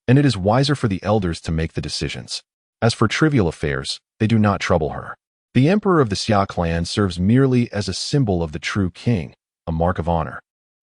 and it is wiser for the elders to make the decisions. As for trivial affairs, they do not trouble her. The emperor of the Xia Clan serves merely as a symbol of the true king, a mark of honor,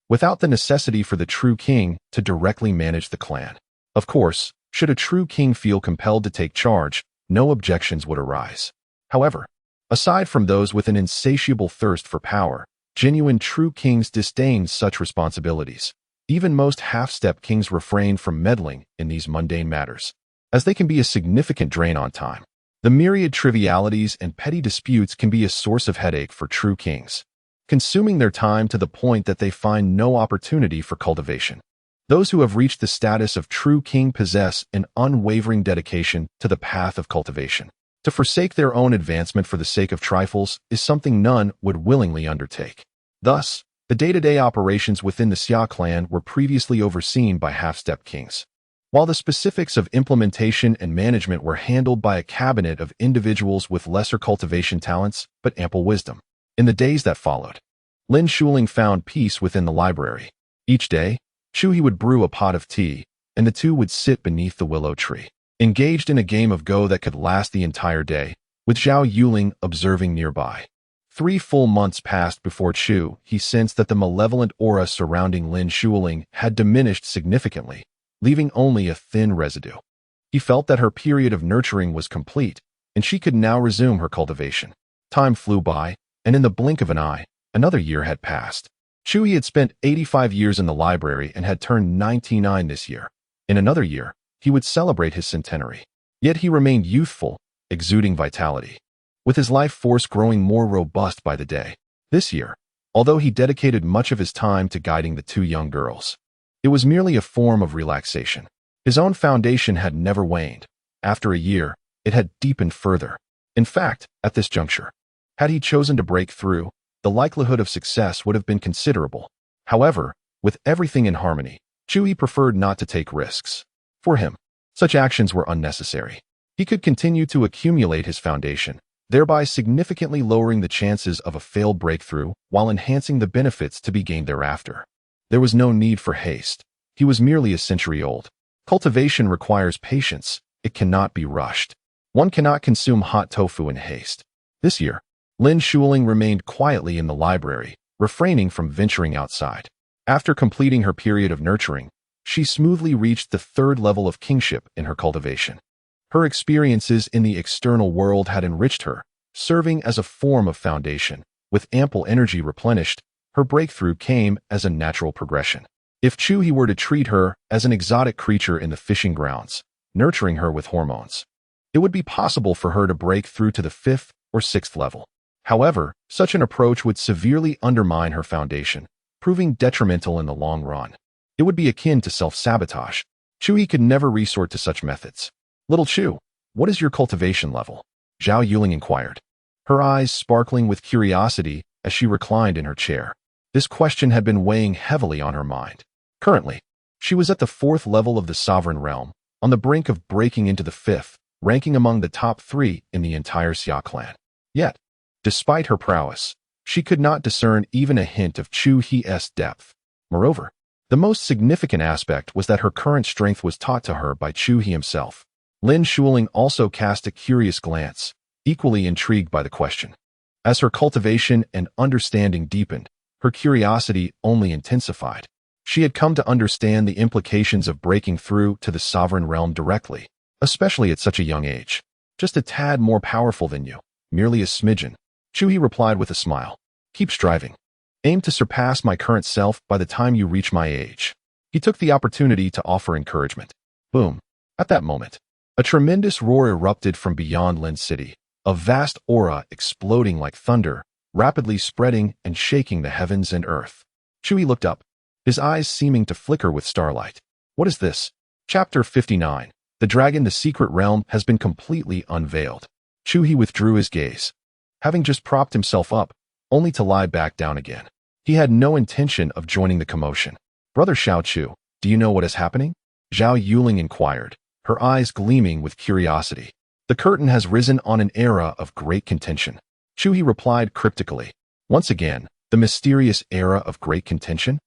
without the necessity for the true king to directly manage the clan. Of course, should a true king feel compelled to take charge, no objections would arise. However, aside from those with an insatiable thirst for power, genuine true kings disdain such responsibilities. Even most half-step kings refrain from meddling in these mundane matters, as they can be a significant drain on time. The myriad trivialities and petty disputes can be a source of headache for true kings. consuming their time to the point that they find no opportunity for cultivation. Those who have reached the status of true king possess an unwavering dedication to the path of cultivation. To forsake their own advancement for the sake of trifles is something none would willingly undertake. Thus, the day-to-day operations within the Xia clan were previously overseen by half-step kings, while the specifics of implementation and management were handled by a cabinet of individuals with lesser cultivation talents but ample wisdom. In the days that followed, Lin Shuling found peace within the library. Each day, Chu He would brew a pot of tea, and the two would sit beneath the willow tree, engaged in a game of Go that could last the entire day, with Zhao Yuling observing nearby. 3 full months passed before Chu He sensed that the malevolent aura surrounding Lin Shuling had diminished significantly, leaving only a thin residue. He felt that her period of nurturing was complete, and she could now resume her cultivation. Time flew by, and in the blink of an eye, another year had passed. Chu He had spent 85 years in the library and had turned 99 this year. In another year, he would celebrate his centenary. Yet he remained youthful, exuding vitality, with his life force growing more robust by the day. This year, although he dedicated much of his time to guiding the 2 young girls, it was merely a form of relaxation. His own foundation had never waned. After a year, it had deepened further. In fact, at this juncture, had he chosen to break through, the likelihood of success would have been considerable. However, with everything in harmony, Chu He preferred not to take risks. For him, such actions were unnecessary. He could continue to accumulate his foundation, thereby significantly lowering the chances of a failed breakthrough while enhancing the benefits to be gained thereafter. There was no need for haste. He was merely a century old. Cultivation requires patience. It cannot be rushed. One cannot consume hot tofu in haste. This year, Lin Shuling remained quietly in the library, refraining from venturing outside. After completing her period of nurturing, she smoothly reached the 3rd level of kingship in her cultivation. Her experiences in the external world had enriched her, serving as a form of foundation. With ample energy replenished, her breakthrough came as a natural progression. If Chu He were to treat her as an exotic creature in the fishing grounds, nurturing her with hormones, it would be possible for her to break through to the 5th or 6th level. However, such an approach would severely undermine her foundation, proving detrimental in the long run. It would be akin to self-sabotage. Chu He could never resort to such methods. Little Chu, what is your cultivation level? Zhao Yuling inquired, her eyes sparkling with curiosity as she reclined in her chair. This question had been weighing heavily on her mind. Currently, she was at the 4th level of the sovereign realm, on the brink of breaking into the 5th, ranking among the top 3 in the entire Xia clan. Yet, despite her prowess, she could not discern even a hint of Chu He's depth. Moreover, the most significant aspect was that her current strength was taught to her by Chu He himself. Lin Shuling also cast a curious glance, equally intrigued by the question. As her cultivation and understanding deepened, her curiosity only intensified. She had come to understand the implications of breaking through to the sovereign realm directly, especially at such a young age. Just a tad more powerful than you, merely a smidgen. Chu He replied with a smile. Keep striving. Aim to surpass my current self by the time you reach my age. He took the opportunity to offer encouragement. Boom. At that moment, a tremendous roar erupted from beyond Lin's city, a vast aura exploding like thunder, rapidly spreading and shaking the heavens and earth. Chu He looked up, his eyes seeming to flicker with starlight. What is this? Chapter 59. The Dragon, the Secret Realm, has been completely unveiled. Chu He withdrew his gaze, having just propped himself up, only to lie back down again. He had no intention of joining the commotion. Brother Xiao Chu, do you know what is happening? Zhao Yuling inquired, her eyes gleaming with curiosity. The curtain has risen on an era of great contention. Chu He replied cryptically. Once again, the mysterious era of great contention?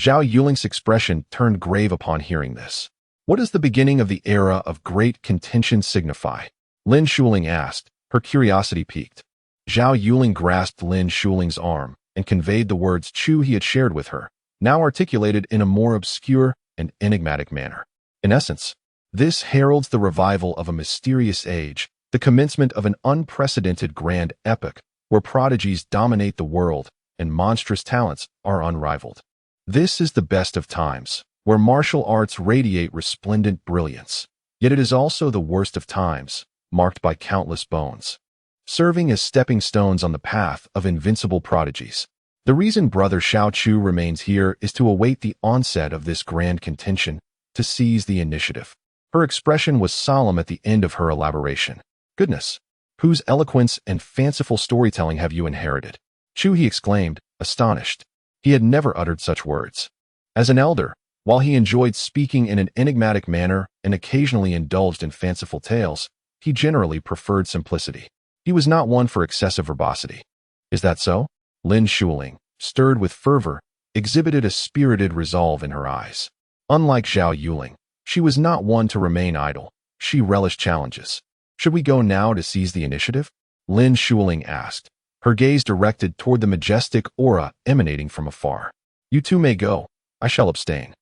Zhao Yuling's expression turned grave upon hearing this. What does the beginning of the era of great contention signify? Lin Shuling asked, her curiosity piqued. Zhao Yuling grasped Lin Shuling's arm and conveyed the words Chu He had shared with her, now articulated in a more obscure and enigmatic manner. In essence, this heralds the revival of a mysterious age, the commencement of an unprecedented grand epoch where prodigies dominate the world and monstrous talents are unrivaled. This is the best of times, where martial arts radiate resplendent brilliance. Yet it is also the worst of times, marked by countless bones, serving as stepping stones on the path of invincible prodigies. The reason Brother Xiao Chu remains here is to await the onset of this grand contention, to seize the initiative. Her expression was solemn at the end of her elaboration. Goodness! Whose eloquence and fanciful storytelling have you inherited? Chu He exclaimed, astonished. He had never uttered such words. As an elder, while he enjoyed speaking in an enigmatic manner and occasionally indulged in fanciful tales, he generally preferred simplicity. He was not one for excessive verbosity. Is that so? Lin Shuling, stirred with fervor, exhibited a spirited resolve in her eyes. Unlike Zhao Yuling, she was not one to remain idle. She relished challenges. Should we go now to seize the initiative? Lin Shuling asked, her gaze directed toward the majestic aura emanating from afar. You two may go. I shall abstain.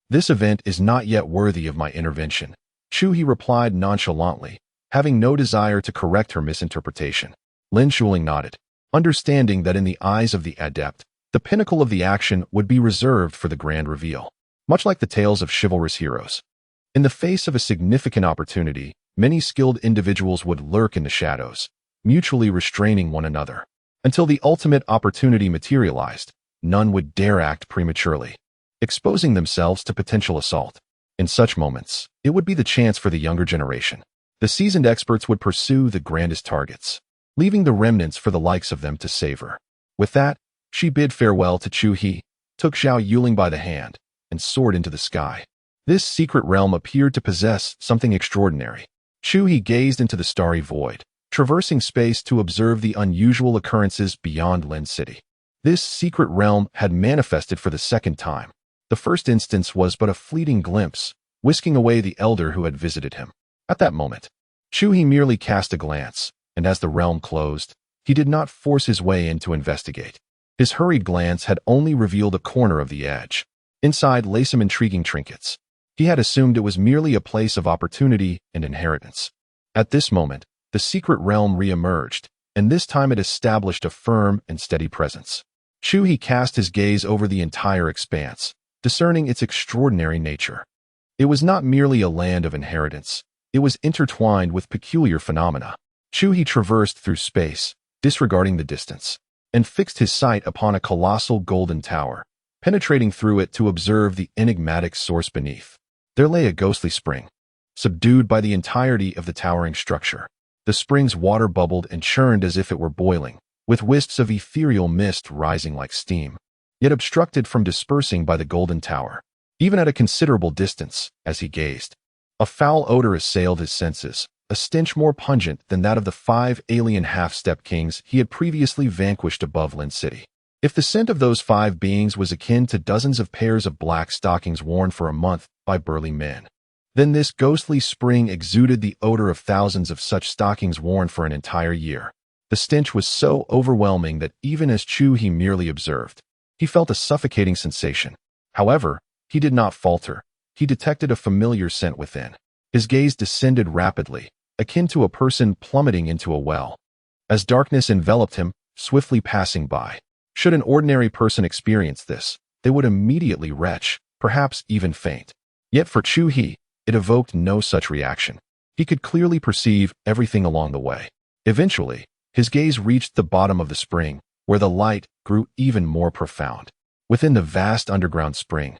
This event is not yet worthy of my intervention. Chu He replied nonchalantly, having no desire to correct her misinterpretation. Lin Shuling nodded, understanding that in the eyes of the adept, the pinnacle of the action would be reserved for the grand reveal. Much like the tales of chivalrous heroes. In the face of a significant opportunity, many skilled individuals would lurk in the shadows, mutually restraining one another. Until the ultimate opportunity materialized, none would dare act prematurely, exposing themselves to potential assault. In such moments, it would be the chance for the younger generation. The seasoned experts would pursue the grandest targets, leaving the remnants for the likes of them to savor. With that, she bid farewell to Chu He, took Zhao Yuling by the hand, and soared into the sky. This secret realm appeared to possess something extraordinary. Chu He gazed into the starry void, traversing space to observe the unusual occurrences beyond Lin City. This secret realm had manifested for the second time. The first instance was but a fleeting glimpse, whisking away the elder who had visited him. At that moment, Chu He merely cast a glance, and as the realm closed, he did not force his way in to investigate. His hurried glance had only revealed a corner of the edge. Inside lay some intriguing trinkets. He had assumed it was merely a place of opportunity and inheritance. At this moment, the secret realm re-emerged, and this time it established a firm and steady presence. Chu He cast his gaze over the entire expanse, discerning its extraordinary nature. It was not merely a land of inheritance, it was intertwined with peculiar phenomena. Chu He traversed through space, disregarding the distance, and fixed his sight upon a colossal golden tower, penetrating through it to observe the enigmatic source beneath. There lay a ghostly spring, subdued by the entirety of the towering structure. The spring's water bubbled and churned as if it were boiling, with wisps of ethereal mist rising like steam, yet obstructed from dispersing by the golden tower. Even at a considerable distance, as he gazed, a foul odor assailed his senses, a stench more pungent than that of the 5 alien half-step kings he had previously vanquished above Lin City. If the scent of those 5 beings was akin to dozens of pairs of black stockings worn for a month by burly men, then this ghostly spring exuded the odor of thousands of such stockings worn for an entire year. The stench was so overwhelming that even as Chu He merely observed, he felt a suffocating sensation. However, he did not falter. He detected a familiar scent within. His gaze descended rapidly, akin to a person plummeting into a well. As darkness enveloped him, swiftly passing by. Should an ordinary person experience this, they would immediately retch, perhaps even faint. Yet for Chu He, it evoked no such reaction. He could clearly perceive everything along the way. Eventually, his gaze reached the bottom of the spring, where the light grew even more profound. Within the vast underground spring,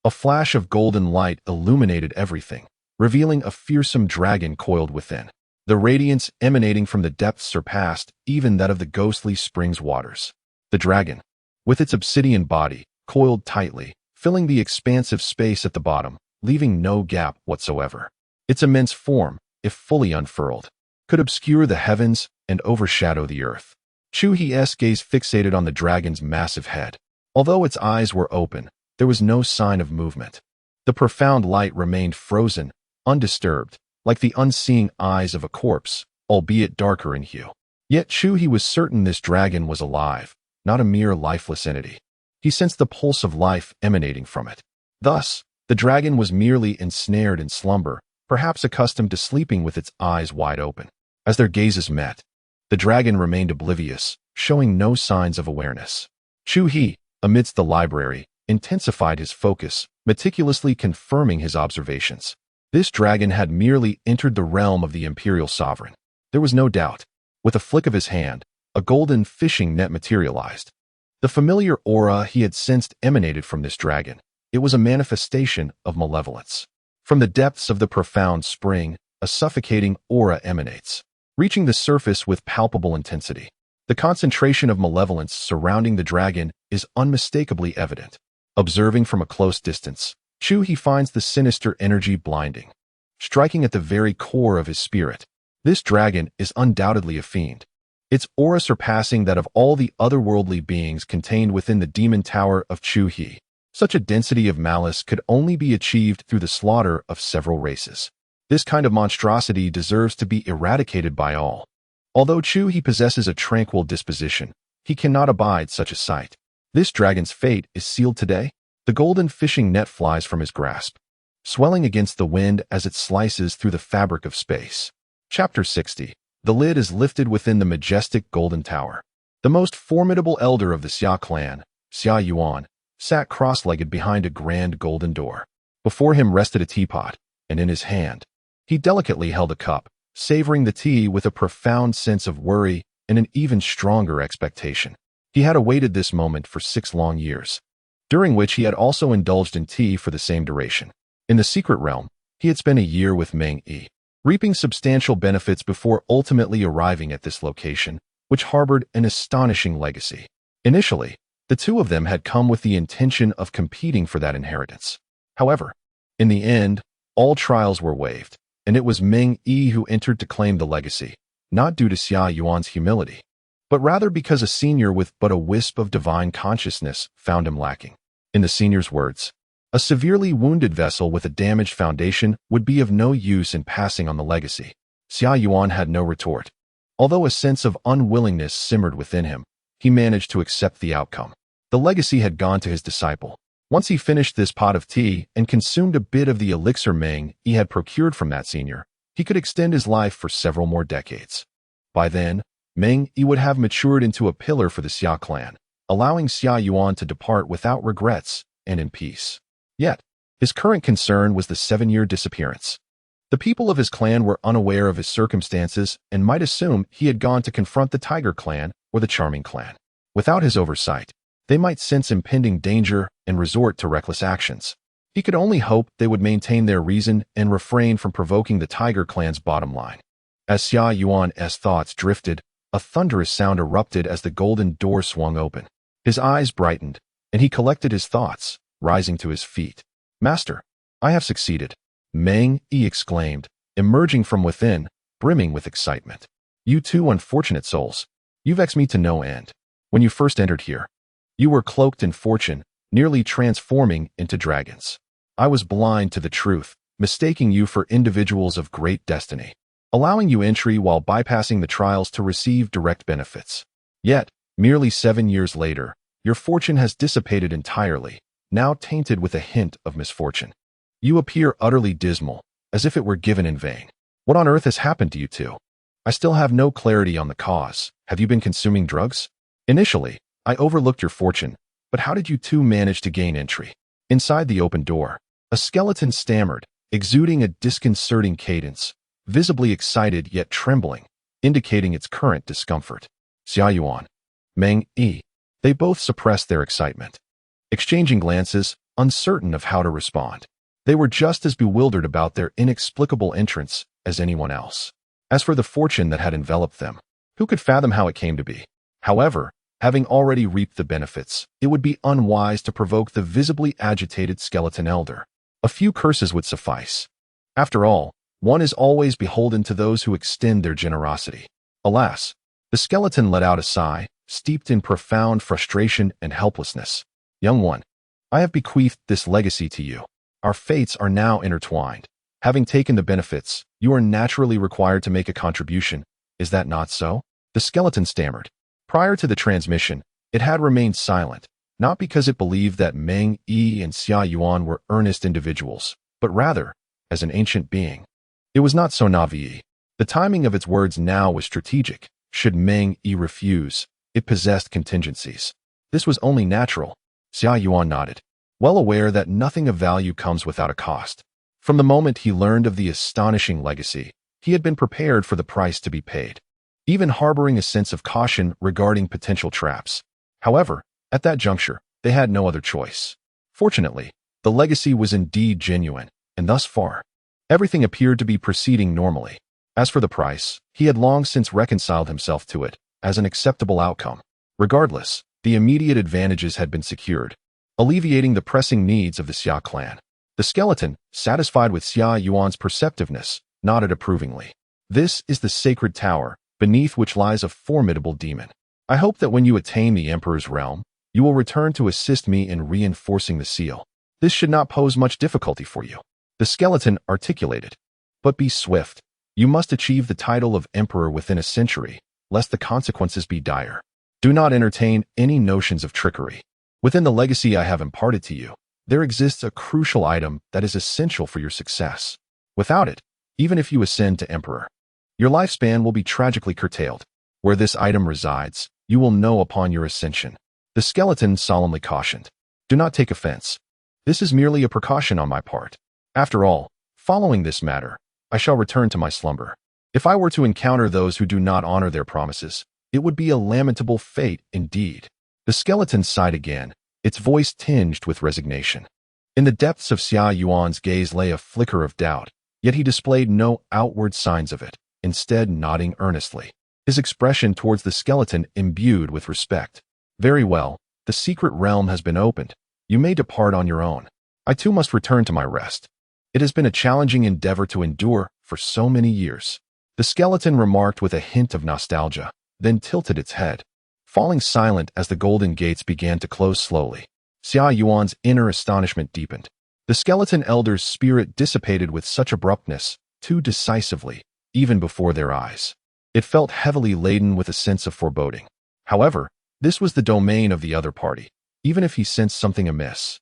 a flash of golden light illuminated everything, revealing a fearsome dragon coiled within. The radiance emanating from the depths surpassed even that of the ghostly spring's waters. The dragon, with its obsidian body, coiled tightly, filling the expansive space at the bottom, leaving no gap whatsoever. Its immense form, if fully unfurled, could obscure the heavens and overshadow the earth. Chu He's gaze fixated on the dragon's massive head. Although its eyes were open, there was no sign of movement. The profound light remained frozen, undisturbed, like the unseeing eyes of a corpse, albeit darker in hue. Yet Chu He was certain this dragon was alive, not a mere lifeless entity. He sensed the pulse of life emanating from it. Thus, the dragon was merely ensnared in slumber, perhaps accustomed to sleeping with its eyes wide open. As their gazes met, the dragon remained oblivious, showing no signs of awareness. Chu He, amidst the library, intensified his focus, meticulously confirming his observations. This dragon had merely entered the realm of the imperial sovereign. There was no doubt. With a flick of his hand, a golden fishing net materialized. The familiar aura he had sensed emanated from this dragon. It was a manifestation of malevolence. From the depths of the profound spring, a suffocating aura emanates, reaching the surface with palpable intensity. The concentration of malevolence surrounding the dragon is unmistakably evident. Observing from a close distance, Chu He finds the sinister energy blinding, striking at the very core of his spirit. This dragon is undoubtedly a fiend, its aura surpassing that of all the otherworldly beings contained within the demon tower of Chu He. Such a density of malice could only be achieved through the slaughter of several races. This kind of monstrosity deserves to be eradicated by all. Although Chu He possesses a tranquil disposition, he cannot abide such a sight. This dragon's fate is sealed today. The golden fishing net flies from his grasp, swelling against the wind as it slices through the fabric of space. Chapter 60. The lid is lifted within the majestic golden tower. The most formidable elder of the Xia Clan, Xia Yuan, sat cross-legged behind a grand golden door. Before him rested a teapot, and in his hand, he delicately held a cup, savoring the tea with a profound sense of worry and an even stronger expectation. He had awaited this moment for 6 long years, during which he had also indulged in tea for the same duration. In the secret realm, he had spent a year with Meng Yi, reaping substantial benefits before ultimately arriving at this location, which harbored an astonishing legacy. Initially, the two of them had come with the intention of competing for that inheritance. However, in the end, all trials were waived, and it was Meng Yi who entered to claim the legacy, not due to Xia Yuan's humility, but rather because a senior with but a wisp of divine consciousness found him lacking. In the senior's words, a severely wounded vessel with a damaged foundation would be of no use in passing on the legacy. Xia Yuan had no retort. Although a sense of unwillingness simmered within him, he managed to accept the outcome. The legacy had gone to his disciple. Once he finished this pot of tea and consumed a bit of the elixir Meng Yi had procured from that senior, he could extend his life for several more decades. By then, Meng Yi would have matured into a pillar for the Xia clan, allowing Xia Yuan to depart without regrets and in peace. Yet, his current concern was the 7-year disappearance. The people of his clan were unaware of his circumstances and might assume he had gone to confront the Tiger clan or the Charming clan. Without his oversight, they might sense impending danger and resort to reckless actions. He could only hope they would maintain their reason and refrain from provoking the Tiger clan's bottom line. As Xia Yuan's thoughts drifted, a thunderous sound erupted as the golden door swung open. His eyes brightened, and he collected his thoughts, rising to his feet. "Master, I have succeeded," Meng Yi exclaimed, emerging from within, brimming with excitement. "You two unfortunate souls, you vex me to no end. When you first entered here, you were cloaked in fortune, nearly transforming into dragons. I was blind to the truth, mistaking you for individuals of great destiny, allowing you entry while bypassing the trials to receive direct benefits. Yet, merely 7 years later, your fortune has dissipated entirely, now tainted with a hint of misfortune. You appear utterly dismal, as if it were given in vain. What on earth has happened to you two? I still have no clarity on the cause. Have you been consuming drugs? Initially, I overlooked your fortune, but how did you two manage to gain entry?" Inside the open door, a skeleton stammered, exuding a disconcerting cadence, visibly excited yet trembling, indicating its current discomfort. Xia Yuan, Meng Yi, they both suppressed their excitement, exchanging glances, uncertain of how to respond. They were just as bewildered about their inexplicable entrance as anyone else. As for the fortune that had enveloped them, who could fathom how it came to be? However, having already reaped the benefits, it would be unwise to provoke the visibly agitated skeleton elder. A few curses would suffice. After all, one is always beholden to those who extend their generosity. Alas, the skeleton let out a sigh, steeped in profound frustration and helplessness. "Young one, I have bequeathed this legacy to you. Our fates are now intertwined. Having taken the benefits, you are naturally required to make a contribution. Is that not so?" The skeleton stammered. Prior to the transmission, it had remained silent, not because it believed that Meng Yi and Xia Yuan were earnest individuals, but rather as an ancient being. It was not so Navi. The timing of its words now was strategic. Should Meng Yi refuse, it possessed contingencies. This was only natural. Xia Yuan nodded, well aware that nothing of value comes without a cost. From the moment he learned of the astonishing legacy, he had been prepared for the price to be paid, even harboring a sense of caution regarding potential traps. However, At that juncture, they had no other choice. Fortunately, the legacy was indeed genuine, and thus far, everything appeared to be proceeding normally. As for the price, he had long since reconciled himself to it as an acceptable outcome. Regardless, the immediate advantages had been secured, alleviating the pressing needs of the Xia clan. The skeleton, satisfied with Xia Yuan's perceptiveness, nodded approvingly. This is the sacred tower, beneath which lies a formidable demon. I hope that when you attain the Emperor's realm, you will return to assist me in reinforcing the seal. This should not pose much difficulty for you. The skeleton articulated. But be swift. You must achieve the title of Emperor within a century, lest the consequences be dire. Do not entertain any notions of trickery. Within the legacy I have imparted to you, there exists a crucial item that is essential for your success. Without it, even if you ascend to Emperor, your lifespan will be tragically curtailed. Where this item resides, you will know upon your ascension. The skeleton solemnly cautioned. Do not take offense. This is merely a precaution on my part. After all, following this matter, I shall return to my slumber. If I were to encounter those who do not honor their promises, it would be a lamentable fate indeed. The skeleton sighed again, its voice tinged with resignation. In the depths of Xia Yuan's gaze lay a flicker of doubt, yet he displayed no outward signs of it, instead nodding earnestly. His expression towards the skeleton imbued with respect. Very well, the secret realm has been opened. You may depart on your own. I too must return to my rest. It has been a challenging endeavor to endure for so many years. The skeleton remarked with a hint of nostalgia, then tilted its head, falling silent as the golden gates began to close slowly. Xia Yuan's inner astonishment deepened. The skeleton elder's spirit dissipated with such abruptness, too decisively, even before their eyes. It felt heavily laden with a sense of foreboding. However, this was the domain of the other party, even if he sensed something amiss.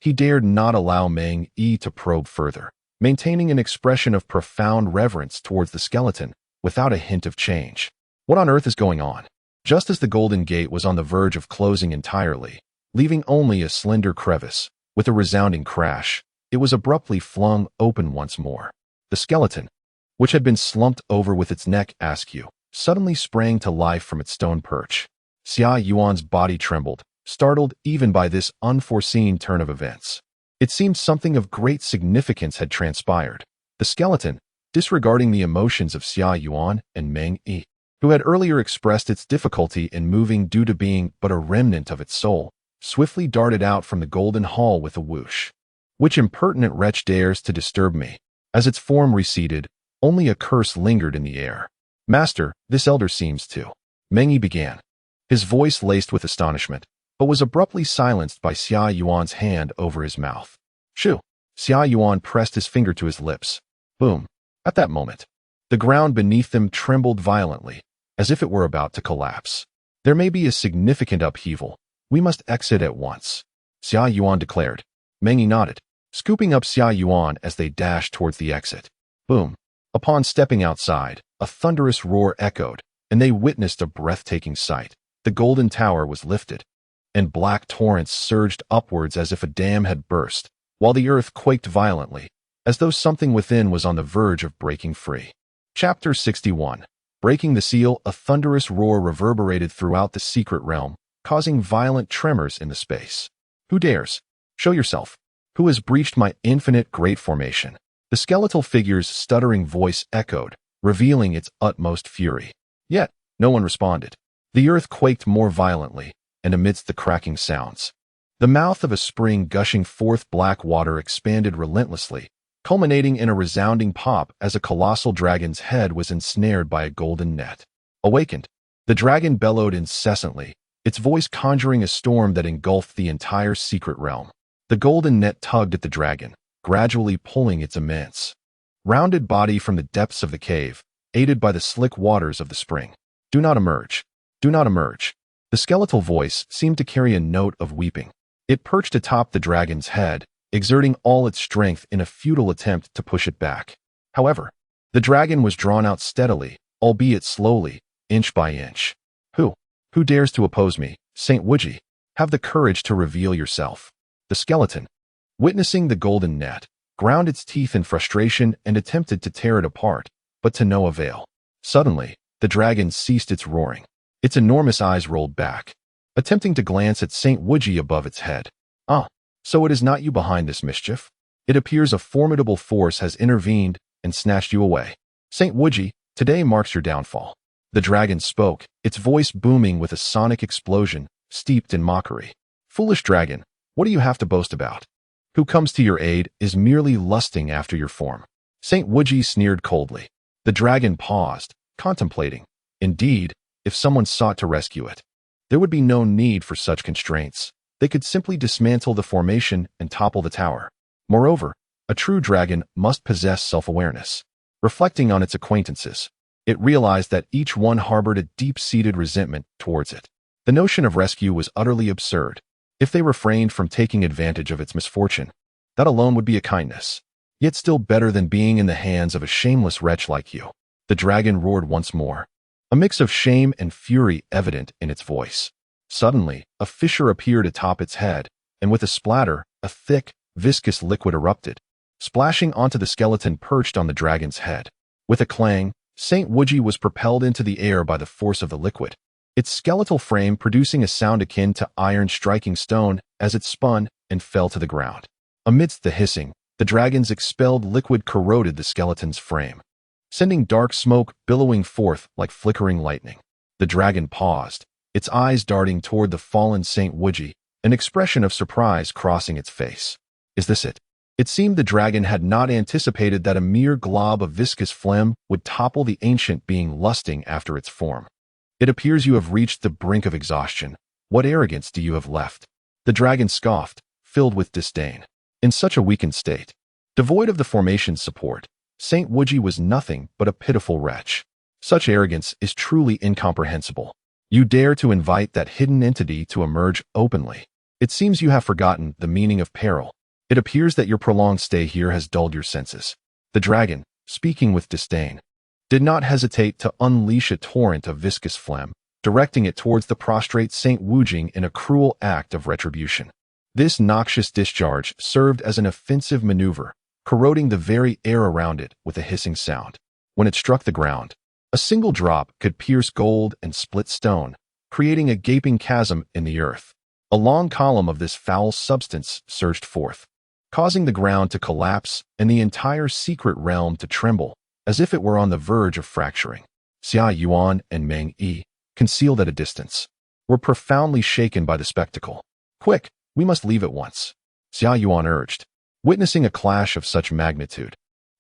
He dared not allow Meng Yi to probe further, maintaining an expression of profound reverence towards the skeleton, without a hint of change. What on earth is going on? Just as the golden gate was on the verge of closing entirely, leaving only a slender crevice, with a resounding crash, it was abruptly flung open once more. The skeleton, which had been slumped over with its neck askew, suddenly sprang to life from its stone perch. Xia Yuan's body trembled, startled even by this unforeseen turn of events. It seemed something of great significance had transpired. The skeleton, disregarding the emotions of Xia Yuan and Meng Yi, who had earlier expressed its difficulty in moving due to being but a remnant of its soul, swiftly darted out from the golden hall with a whoosh. Which impertinent wretch dares to disturb me? As its form receded, only a curse lingered in the air. Master, this elder seems to. Meng Yi began, his voice laced with astonishment, but was abruptly silenced by Xia Yuan's hand over his mouth. Shoo! Xia Yuan pressed his finger to his lips. Boom! At that moment, the ground beneath them trembled violently, as if it were about to collapse. There may be a significant upheaval. We must exit at once, Xia Yuan declared. Meng Yi nodded, scooping up Xia Yuan as they dashed towards the exit. Boom! Upon stepping outside, a thunderous roar echoed, and they witnessed a breathtaking sight. The golden tower was lifted, and black torrents surged upwards as if a dam had burst, while the earth quaked violently, as though something within was on the verge of breaking free. Chapter 61. Breaking the seal, a thunderous roar reverberated throughout the secret realm, causing violent tremors in the space. Who dares? Show yourself. Who has breached my infinite great formation? The skeletal figure's stuttering voice echoed, revealing its utmost fury. Yet, no one responded. The earth quaked more violently, and amidst the cracking sounds, the mouth of a spring gushing forth black water expanded relentlessly, culminating in a resounding pop as a colossal dragon's head was ensnared by a golden net. Awakened, the dragon bellowed incessantly, its voice conjuring a storm that engulfed the entire secret realm. The golden net tugged at the dragon, gradually pulling its immense, rounded body from the depths of the cave, aided by the slick waters of the spring. Do not emerge. Do not emerge. The skeletal voice seemed to carry a note of weeping. It perched atop the dragon's head, exerting all its strength in a futile attempt to push it back. However, the dragon was drawn out steadily, albeit slowly, inch by inch. Who dares to oppose me, Saint Wuji? Have the courage to reveal yourself. The skeleton, witnessing the golden net, ground its teeth in frustration and attempted to tear it apart, but to no avail. Suddenly, the dragon ceased its roaring. Its enormous eyes rolled back. attempting to glance at St. Wuji above its head. Ah, so it is not you behind this mischief? It appears a formidable force has intervened and snatched you away. St. Wuji, today marks your downfall. The dragon spoke, its voice booming with a sonic explosion, steeped in mockery. Foolish dragon, what do you have to boast about? Who comes to your aid is merely lusting after your form. St. Wuji sneered coldly. The dragon paused, contemplating. Indeed, if someone sought to rescue it, there would be no need for such constraints. They could simply dismantle the formation and topple the tower. Moreover, a true dragon must possess self-awareness. Reflecting on its acquaintances, it realized that each one harbored a deep-seated resentment towards it. The notion of rescue was utterly absurd. If they refrained from taking advantage of its misfortune, that alone would be a kindness. Yet still better than being in the hands of a shameless wretch like you. The dragon roared once more, a mix of shame and fury evident in its voice. Suddenly, a fissure appeared atop its head, and with a splatter, a thick, viscous liquid erupted, splashing onto the skeleton perched on the dragon's head. With a clang, St. Wuji was propelled into the air by the force of the liquid, its skeletal frame producing a sound akin to iron striking stone as it spun and fell to the ground. Amidst the hissing, the dragon's expelled liquid corroded the skeleton's frame, sending dark smoke billowing forth like flickering lightning. The dragon paused, its eyes darting toward the fallen St. Wuji, an expression of surprise crossing its face. Is this it? It seemed the dragon had not anticipated that a mere glob of viscous phlegm would topple the ancient being lusting after its form. It appears you have reached the brink of exhaustion. What arrogance do you have left? The dragon scoffed, filled with disdain. In such a weakened state, devoid of the formation's support, St. Wuji was nothing but a pitiful wretch. Such arrogance is truly incomprehensible. You dare to invite that hidden entity to emerge openly. It seems you have forgotten the meaning of peril. It appears that your prolonged stay here has dulled your senses. The dragon, speaking with disdain, did not hesitate to unleash a torrent of viscous phlegm, directing it towards the prostrate St. Wuji in a cruel act of retribution. This noxious discharge served as an offensive maneuver, corroding the very air around it with a hissing sound. When it struck the ground, a single drop could pierce gold and split stone, creating a gaping chasm in the earth. A long column of this foul substance surged forth, causing the ground to collapse and the entire secret realm to tremble, as if it were on the verge of fracturing. Xia Yuan and Meng Yi, concealed at a distance, were profoundly shaken by the spectacle. Quick, we must leave at once, Xia Yuan urged. Witnessing a clash of such magnitude,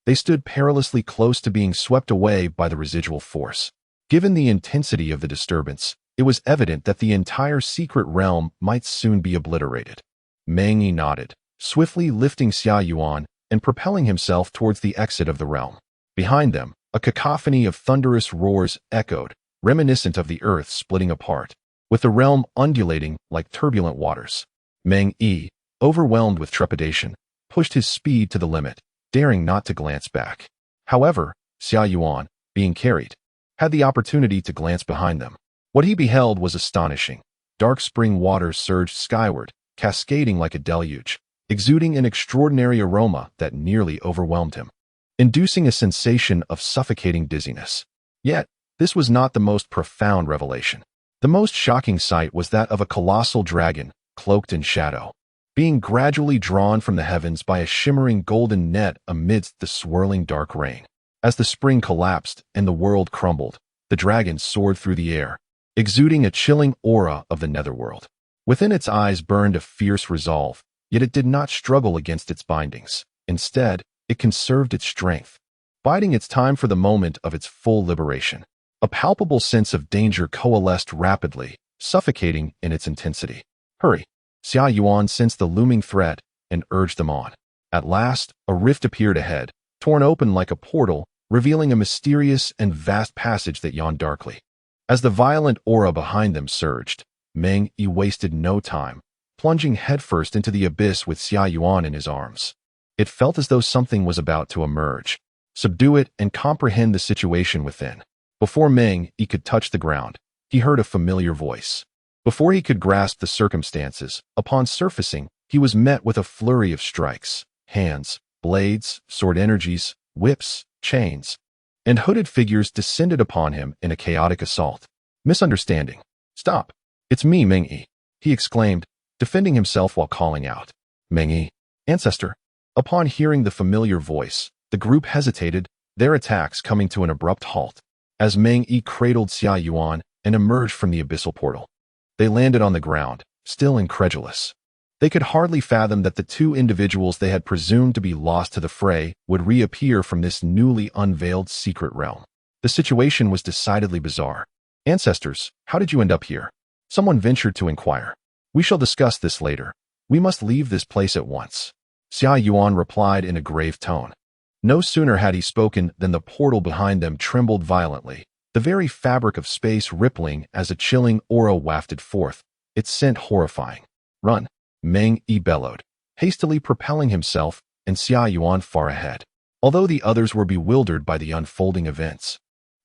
they stood perilously close to being swept away by the residual force. Given the intensity of the disturbance, it was evident that the entire secret realm might soon be obliterated. Meng Yi nodded, swiftly lifting Xia Yuan and propelling himself towards the exit of the realm. Behind them, a cacophony of thunderous roars echoed, reminiscent of the earth splitting apart, with the realm undulating like turbulent waters. Meng Yi, overwhelmed with trepidation, pushed his speed to the limit, daring not to glance back. However, Xia Yuan, being carried, had the opportunity to glance behind them. What he beheld was astonishing. Dark spring waters surged skyward, cascading like a deluge, exuding an extraordinary aroma that nearly overwhelmed him, inducing a sensation of suffocating dizziness. Yet, this was not the most profound revelation. The most shocking sight was that of a colossal dragon, cloaked in shadow, being gradually drawn from the heavens by a shimmering golden net amidst the swirling dark rain. As the spring collapsed and the world crumbled, the dragon soared through the air, exuding a chilling aura of the netherworld. Within its eyes burned a fierce resolve, yet it did not struggle against its bindings. Instead, it conserved its strength, biding its time for the moment of its full liberation. A palpable sense of danger coalesced rapidly, suffocating in its intensity. Hurry! Xia Yuan sensed the looming threat and urged them on. At last, a rift appeared ahead, torn open like a portal, revealing a mysterious and vast passage that yawned darkly. As the violent aura behind them surged, Meng Yi wasted no time, plunging headfirst into the abyss with Xia Yuan in his arms. It felt as though something was about to emerge, subdue it, and comprehend the situation within. Before Meng Yi could touch the ground, he heard a familiar voice. Before he could grasp the circumstances, upon surfacing, he was met with a flurry of strikes, hands, blades, sword energies, whips, chains, and hooded figures descended upon him in a chaotic assault. Misunderstanding. Stop! "It's me, Meng-Yi," he exclaimed, defending himself while calling out, "Meng-Yi, ancestor." Upon hearing the familiar voice, the group hesitated, their attacks coming to an abrupt halt, as Meng-Yi cradled Xia Yuan and emerged from the abyssal portal. They landed on the ground, still incredulous. They could hardly fathom that the two individuals they had presumed to be lost to the fray would reappear from this newly unveiled secret realm. The situation was decidedly bizarre. "Ancestors, how did you end up here?" someone ventured to inquire. "We shall discuss this later. We must leave this place at once," Xia Yuan replied in a grave tone. No sooner had he spoken than the portal behind them trembled violently, the very fabric of space rippling as a chilling aura wafted forth, its scent horrifying. "Run!" Meng-Yi bellowed, hastily propelling himself and Xia Yuan far ahead, although the others were bewildered by the unfolding events.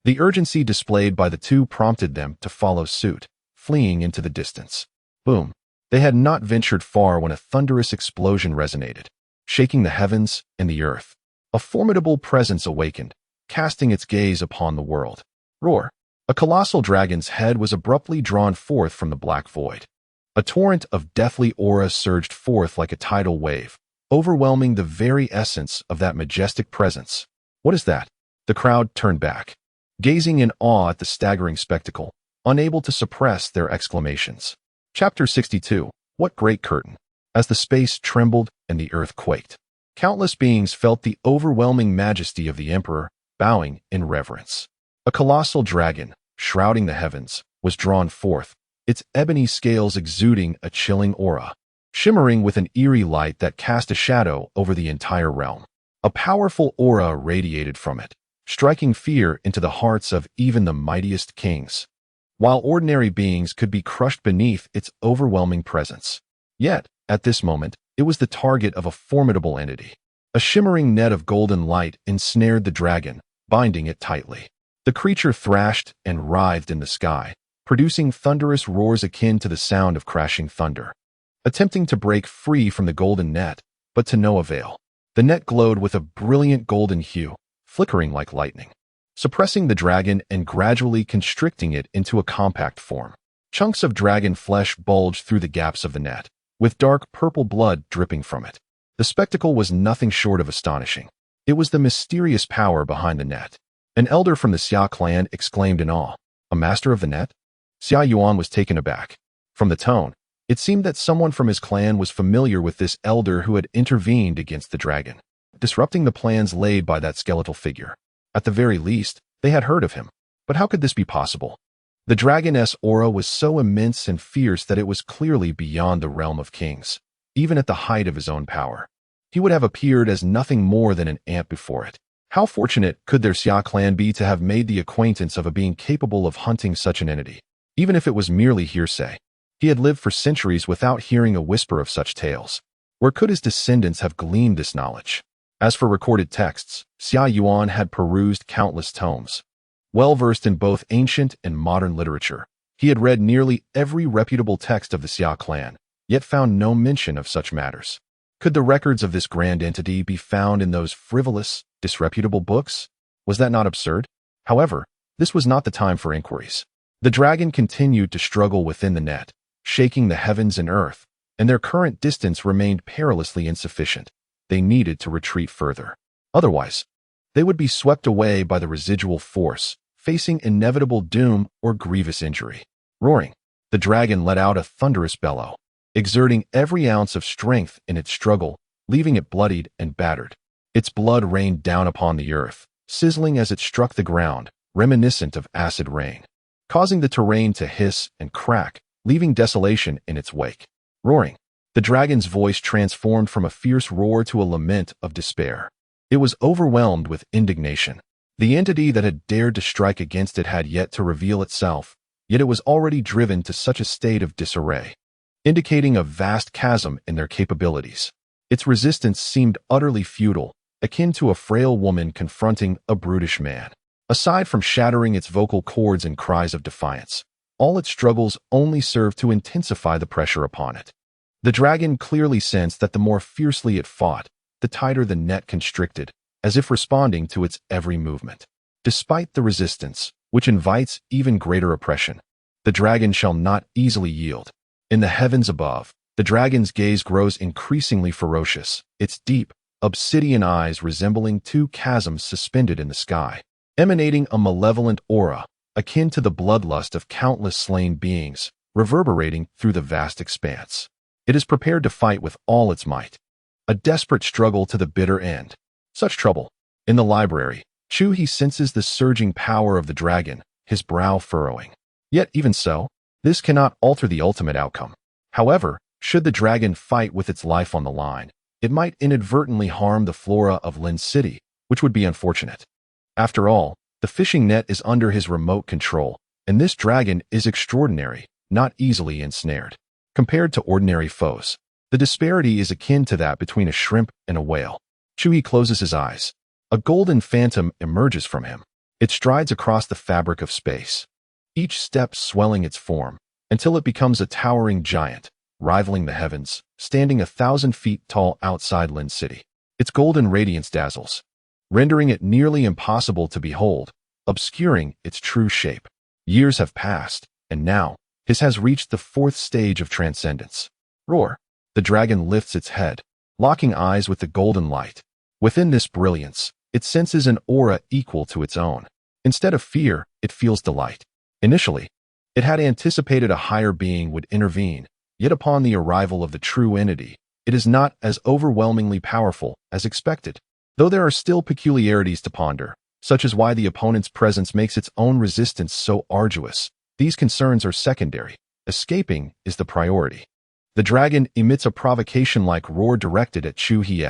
The urgency displayed by the two prompted them to follow suit, fleeing into the distance. Boom! They had not ventured far when a thunderous explosion resonated, shaking the heavens and the earth. A formidable presence awakened, casting its gaze upon the world. Roar! A colossal dragon's head was abruptly drawn forth from the black void. A torrent of deathly aura surged forth like a tidal wave, overwhelming the very essence of that majestic presence. "What is that?" The crowd turned back, gazing in awe at the staggering spectacle, unable to suppress their exclamations. Chapter 62. What great curtain! As the space trembled and the earth quaked, countless beings felt the overwhelming majesty of the emperor, bowing in reverence. A colossal dragon, shrouding the heavens, was drawn forth, its ebony scales exuding a chilling aura, shimmering with an eerie light that cast a shadow over the entire realm. A powerful aura radiated from it, striking fear into the hearts of even the mightiest kings, while ordinary beings could be crushed beneath its overwhelming presence. Yet, at this moment, it was the target of a formidable entity. A shimmering net of golden light ensnared the dragon, binding it tightly. The creature thrashed and writhed in the sky, producing thunderous roars akin to the sound of crashing thunder, attempting to break free from the golden net, but to no avail. The net glowed with a brilliant golden hue, flickering like lightning, suppressing the dragon and gradually constricting it into a compact form. Chunks of dragon flesh bulged through the gaps of the net, with dark purple blood dripping from it. The spectacle was nothing short of astonishing. It was the mysterious power behind the net. An elder from the Xia Clan exclaimed in awe, "A master of the net?" Xia Yuan was taken aback. From the tone, it seemed that someone from his clan was familiar with this elder who had intervened against the dragon, disrupting the plans laid by that skeletal figure. At the very least, they had heard of him. But how could this be possible? The dragoness aura was so immense and fierce that it was clearly beyond the realm of kings, even at the height of his own power. He would have appeared as nothing more than an ant before it. How fortunate could their Xia clan be to have made the acquaintance of a being capable of hunting such an entity, even if it was merely hearsay. He had lived for centuries without hearing a whisper of such tales. Where could his descendants have gleaned this knowledge? As for recorded texts, Xia Yuan had perused countless tomes. Well-versed in both ancient and modern literature, he had read nearly every reputable text of the Xia clan, yet found no mention of such matters. Could the records of this grand entity be found in those frivolous, disreputable books? Was that not absurd? However, this was not the time for inquiries. The dragon continued to struggle within the net, shaking the heavens and earth, and their current distance remained perilously insufficient. They needed to retreat further. Otherwise, they would be swept away by the residual force, facing inevitable doom or grievous injury. Roaring, the dragon let out a thunderous bellow, exerting every ounce of strength in its struggle, leaving it bloodied and battered. Its blood rained down upon the earth, sizzling as it struck the ground, reminiscent of acid rain, causing the terrain to hiss and crack, leaving desolation in its wake. Roaring, the dragon's voice transformed from a fierce roar to a lament of despair. It was overwhelmed with indignation. The entity that had dared to strike against it had yet to reveal itself, yet it was already driven to such a state of disarray, indicating a vast chasm in their capabilities. Its resistance seemed utterly futile, akin to a frail woman confronting a brutish man. Aside from shattering its vocal cords in cries of defiance, all its struggles only served to intensify the pressure upon it. The dragon clearly sensed that the more fiercely it fought, the tighter the net constricted, as if responding to its every movement. Despite the resistance, which invites even greater oppression, The dragon shall not easily yield. In the heavens above, the dragon's gaze grows increasingly ferocious, its deep, obsidian eyes resembling two chasms suspended in the sky, emanating a malevolent aura, akin to the bloodlust of countless slain beings, reverberating through the vast expanse. It is prepared to fight with all its might. A desperate struggle to the bitter end. Such trouble. In the library, Chu He senses the surging power of the dragon, his brow furrowing. Yet even so, this cannot alter the ultimate outcome. However, should the dragon fight with its life on the line, it might inadvertently harm the flora of Lin City, which would be unfortunate. After all, the fishing net is under his remote control, and this dragon is extraordinary, not easily ensnared. Compared to ordinary foes, the disparity is akin to that between a shrimp and a whale. Chu He closes his eyes. A golden phantom emerges from him. It strides across the fabric of space, each step swelling its form, until it becomes a towering giant, rivaling the heavens, standing 1,000 feet tall outside Lin City. Its golden radiance dazzles, rendering it nearly impossible to behold, obscuring its true shape. Years have passed, and now, his has reached the 4th stage of transcendence. Roar! The dragon lifts its head, locking eyes with the golden light. Within this brilliance, it senses an aura equal to its own. Instead of fear, it feels delight. Initially, it had anticipated a higher being would intervene, yet upon the arrival of the true entity, it is not as overwhelmingly powerful as expected. Though there are still peculiarities to ponder, such as why the opponent's presence makes its own resistance so arduous, these concerns are secondary. Escaping is the priority. The dragon emits a provocation-like roar directed at Chu He.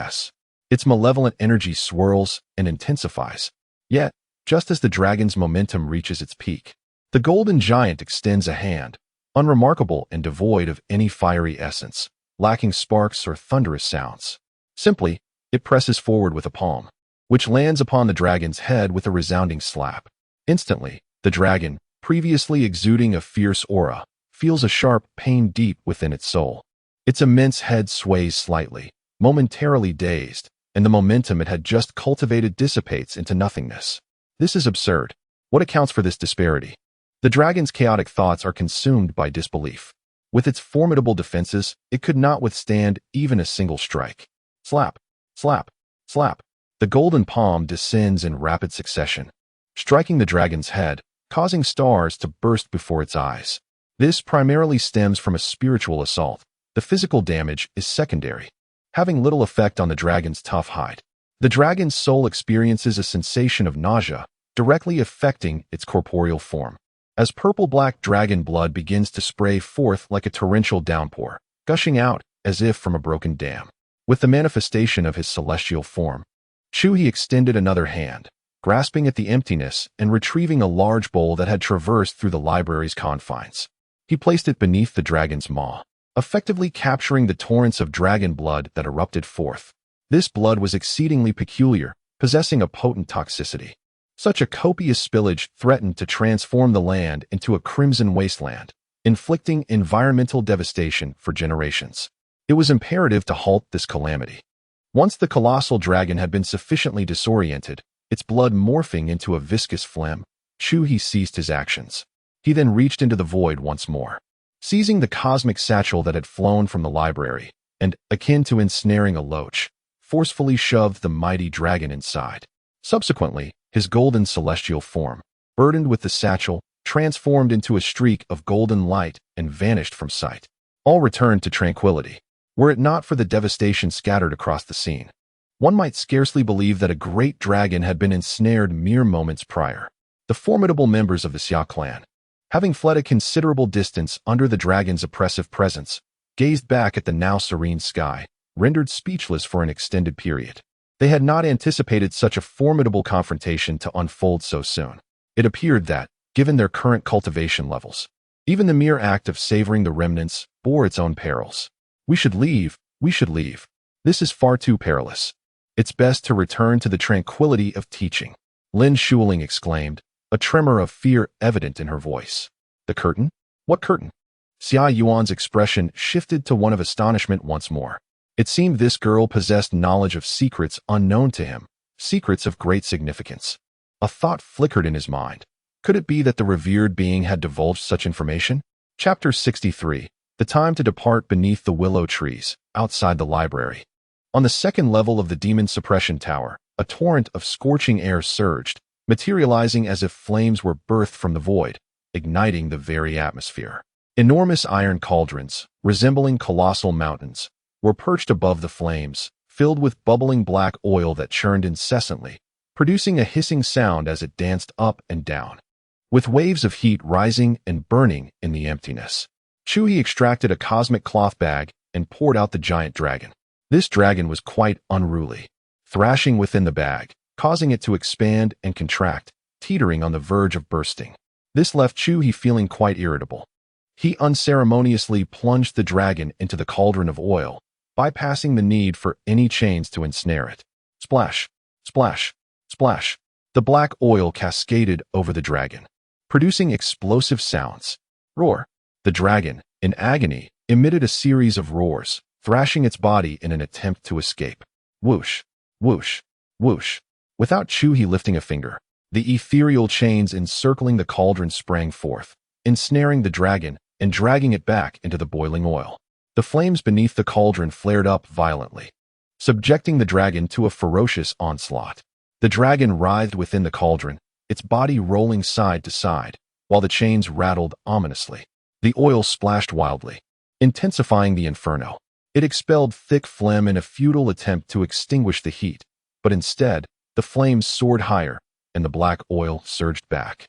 Its malevolent energy swirls and intensifies. Yet, just as the dragon's momentum reaches its peak, the golden giant extends a hand, unremarkable and devoid of any fiery essence, lacking sparks or thunderous sounds. Simply, it presses forward with a palm, which lands upon the dragon's head with a resounding slap. Instantly, the dragon, previously exuding a fierce aura, feels a sharp pain deep within its soul. Its immense head sways slightly, momentarily dazed, and the momentum it had just cultivated dissipates into nothingness. This is absurd. What accounts for this disparity? The dragon's chaotic thoughts are consumed by disbelief. With its formidable defenses, it could not withstand even a single strike. Slap, slap, slap. The golden palm descends in rapid succession, striking the dragon's head, causing stars to burst before its eyes. This primarily stems from a spiritual assault. The physical damage is secondary, having little effect on the dragon's tough hide. The dragon's soul experiences a sensation of nausea, directly affecting its corporeal form. As purple-black dragon blood begins to spray forth like a torrential downpour, gushing out as if from a broken dam. With the manifestation of his celestial form, Chu He extended another hand, grasping at the emptiness and retrieving a large bowl that had traversed through the library's confines. He placed it beneath the dragon's maw, effectively capturing the torrents of dragon blood that erupted forth. This blood was exceedingly peculiar, possessing a potent toxicity. Such a copious spillage threatened to transform the land into a crimson wasteland, inflicting environmental devastation for generations. It was imperative to halt this calamity. Once the colossal dragon had been sufficiently disoriented, its blood morphing into a viscous phlegm, Chu He ceased his actions. He then reached into the void once more, seizing the cosmic satchel that had flown from the library, and, akin to ensnaring a loach, forcefully shoved the mighty dragon inside. Subsequently, his golden celestial form, burdened with the satchel, transformed into a streak of golden light and vanished from sight. All returned to tranquility. Were it not for the devastation scattered across the scene, one might scarcely believe that a great dragon had been ensnared mere moments prior. The formidable members of the Xia Clan, having fled a considerable distance under the dragon's oppressive presence, gazed back at the now serene sky, rendered speechless for an extended period. They had not anticipated such a formidable confrontation to unfold so soon. It appeared that, given their current cultivation levels, even the mere act of savoring the remnants bore its own perils. We should leave. This is far too perilous. It's best to return to the tranquility of teaching, Lin Shuling exclaimed, a tremor of fear evident in her voice. The curtain? What curtain? Xia Yuan's expression shifted to one of astonishment once more. It seemed this girl possessed knowledge of secrets unknown to him, secrets of great significance. A thought flickered in his mind. Could it be that the revered being had divulged such information? Chapter 63. The time to depart beneath the willow trees, outside the library. On the second level of the demon suppression tower, a torrent of scorching air surged, materializing as if flames were birthed from the void, igniting the very atmosphere. Enormous iron cauldrons, resembling colossal mountains, were perched above the flames, filled with bubbling black oil that churned incessantly, producing a hissing sound as it danced up and down, with waves of heat rising and burning in the emptiness. Chu He extracted a cosmic cloth bag and poured out the giant dragon. This dragon was quite unruly, thrashing within the bag, causing it to expand and contract, teetering on the verge of bursting. This left Chu He feeling quite irritable. He unceremoniously plunged the dragon into the cauldron of oil, bypassing the need for any chains to ensnare it. Splash, splash, splash. The black oil cascaded over the dragon, producing explosive sounds. Roar. The dragon, in agony, emitted a series of roars, thrashing its body in an attempt to escape. Whoosh, whoosh, whoosh. Without Chu He lifting a finger, the ethereal chains encircling the cauldron sprang forth, ensnaring the dragon and dragging it back into the boiling oil. The flames beneath the cauldron flared up violently, subjecting the dragon to a ferocious onslaught. The dragon writhed within the cauldron, its body rolling side to side, while the chains rattled ominously. The oil splashed wildly, intensifying the inferno. It expelled thick phlegm in a futile attempt to extinguish the heat, but instead, the flames soared higher, and the black oil surged back,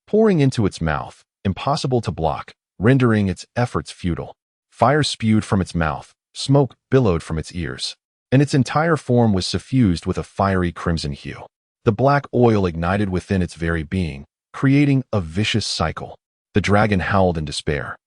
pouring into its mouth, impossible to block, rendering its efforts futile. Fire spewed from its mouth, smoke billowed from its ears, and its entire form was suffused with a fiery crimson hue. The black oil ignited within its very being, creating a vicious cycle. The dragon howled in despair,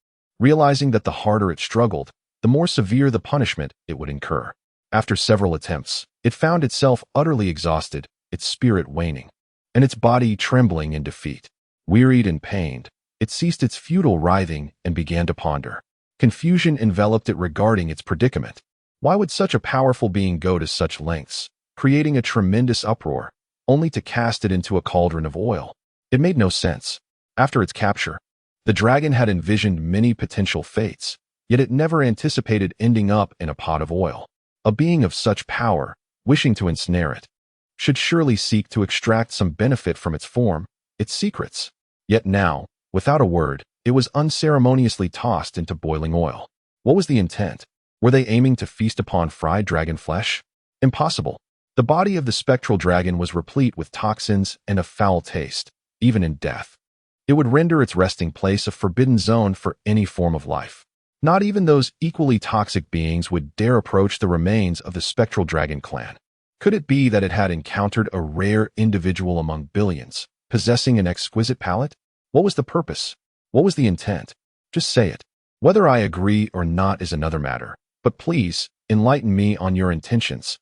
realizing that the harder it struggled, the more severe the punishment it would incur. After several attempts, it found itself utterly exhausted, its spirit waning, and its body trembling in defeat. Wearied and pained, it ceased its futile writhing and began to ponder. Confusion enveloped it regarding its predicament. Why would such a powerful being go to such lengths, creating a tremendous uproar, only to cast it into a cauldron of oil? It made no sense. After its capture, the dragon had envisioned many potential fates, yet it never anticipated ending up in a pot of oil. A being of such power, wishing to ensnare it, should surely seek to extract some benefit from its form, its secrets. Yet now, without a word, it was unceremoniously tossed into boiling oil. What was the intent? Were they aiming to feast upon fried dragon flesh? Impossible. The body of the spectral dragon was replete with toxins and a foul taste, even in death. It would render its resting place a forbidden zone for any form of life. Not even those equally toxic beings would dare approach the remains of the spectral dragon clan. Could it be that it had encountered a rare individual among billions, possessing an exquisite palate? What was the purpose? What was the intent? Just say it. Whether I agree or not is another matter, but please, enlighten me on your intentions.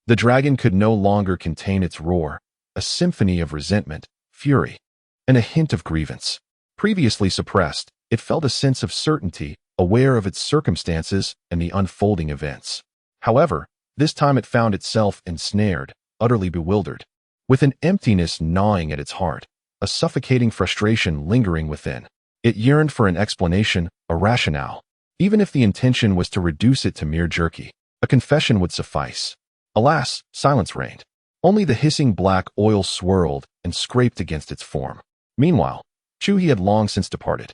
The dragon could no longer contain its roar, a symphony of resentment, fury, and a hint of grievance. Previously suppressed, it felt a sense of certainty, aware of its circumstances and the unfolding events. However, this time it found itself ensnared, utterly bewildered, with an emptiness gnawing at its heart, a suffocating frustration lingering within. It yearned for an explanation, a rationale. Even if the intention was to reduce it to mere jerky, a confession would suffice. Alas, silence reigned. Only the hissing black oil swirled and scraped against its form. Meanwhile, Chu He had long since departed.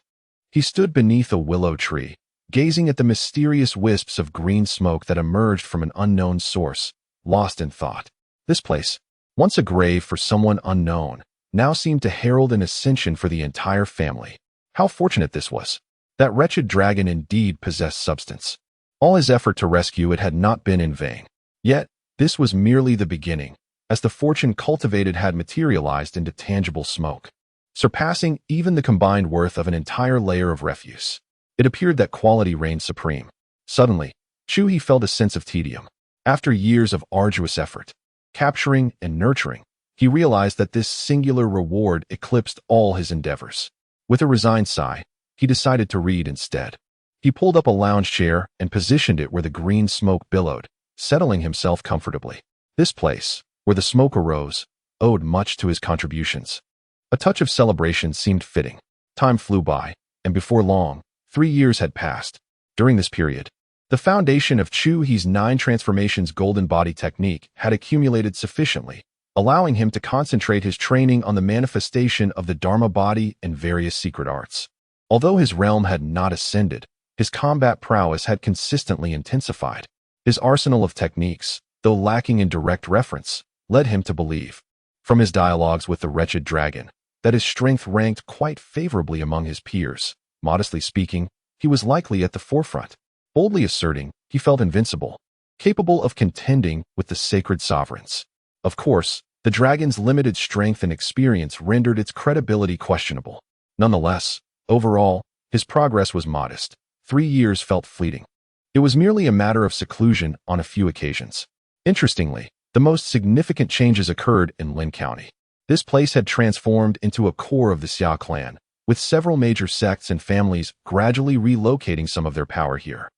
He stood beneath a willow tree, gazing at the mysterious wisps of green smoke that emerged from an unknown source, lost in thought. This place, once a grave for someone unknown, now seemed to herald an ascension for the entire family. How fortunate this was. That wretched dragon indeed possessed substance. All his effort to rescue it had not been in vain. Yet, this was merely the beginning, as the fortune cultivated had materialized into tangible smoke, surpassing even the combined worth of an entire layer of refuse. It appeared that quality reigned supreme. Suddenly, Chu He felt a sense of tedium. After years of arduous effort, capturing and nurturing, he realized that this singular reward eclipsed all his endeavors. With a resigned sigh, he decided to read instead. He pulled up a lounge chair and positioned it where the green smoke billowed, settling himself comfortably. This place, where the smoke arose, owed much to his contributions. A touch of celebration seemed fitting. Time flew by, and before long, 3 years had passed. During this period, the foundation of Chu He's 9 transformations golden body technique had accumulated sufficiently, allowing him to concentrate his training on the manifestation of the Dharma body and various secret arts. Although his realm had not ascended, his combat prowess had consistently intensified. His arsenal of techniques, though lacking in direct reference, led him to believe, from his dialogues with the wretched dragon, that his strength ranked quite favorably among his peers. Modestly speaking, he was likely at the forefront. Boldly asserting, he felt invincible, capable of contending with the sacred sovereigns. Of course, the dragon's limited strength and experience rendered its credibility questionable. Nonetheless, overall, his progress was modest. 3 years felt fleeting. It was merely a matter of seclusion on a few occasions. Interestingly, the most significant changes occurred in Lin County. This place had transformed into a core of the Xia Clan, with several major sects and families gradually relocating some of their power here.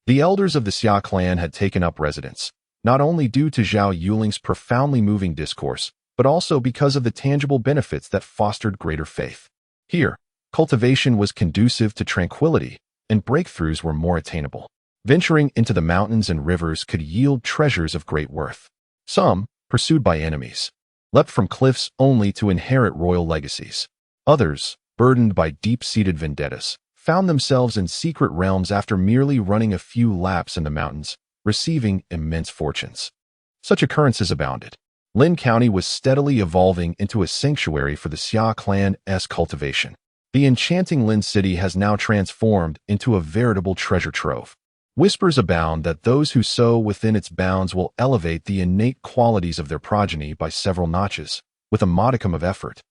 The elders of the Xia Clan had taken up residence, not only due to Zhao Yuling's profoundly moving discourse, but also because of the tangible benefits that fostered greater faith. Here, cultivation was conducive to tranquility, and breakthroughs were more attainable. Venturing into the mountains and rivers could yield treasures of great worth. Some, pursued by enemies, leapt from cliffs only to inherit royal legacies. Others, burdened by deep-seated vendettas, found themselves in secret realms after merely running a few laps in the mountains, receiving immense fortunes. Such occurrences abounded. Lin County was steadily evolving into a sanctuary for the Xia Clan's cultivation. The enchanting Lin City has now transformed into a veritable treasure trove. Whispers abound that those who sow within its bounds will elevate the innate qualities of their progeny by several notches, with a modicum of effort.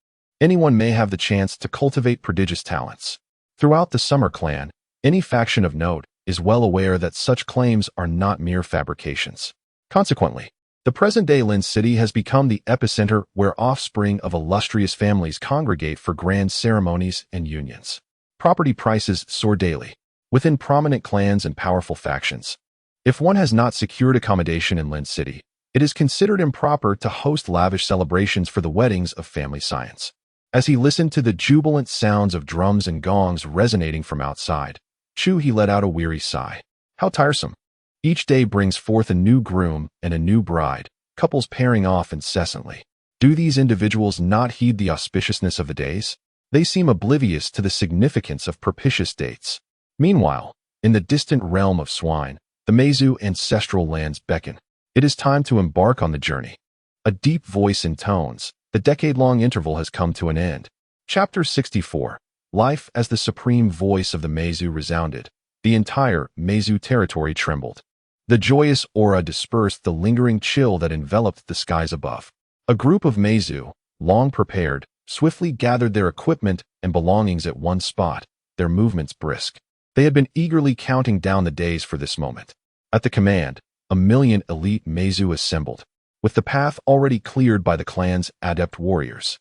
Anyone may have the chance to cultivate prodigious talents. Throughout the Summer Clan, any faction of note is well aware that such claims are not mere fabrications. Consequently, the present-day Lin City has become the epicenter where offspring of illustrious families congregate for grand ceremonies and unions. Property prices soar daily within prominent clans and powerful factions. If one has not secured accommodation in Lin City, it is considered improper to host lavish celebrations for the weddings of family scions. As he listened to the jubilant sounds of drums and gongs resonating from outside, Chu He let out a weary sigh. How tiresome. Each day brings forth a new groom and a new bride, couples pairing off incessantly. Do these individuals not heed the auspiciousness of the days? They seem oblivious to the significance of propitious dates. Meanwhile, in the distant realm of swine, the Meizu ancestral lands beckon. It is time to embark on the journey. A deep voice intones, the decade-long interval has come to an end. Chapter 64. Life as the supreme voice of the Meizu resounded. The entire Meizu territory trembled. The joyous aura dispersed the lingering chill that enveloped the skies above. A group of Meizu, long prepared, swiftly gathered their equipment and belongings at one spot, their movements brisk. They had been eagerly counting down the days for this moment. At the command, 1,000,000 elite Meizu assembled, with the path already cleared by the clan's adept warriors.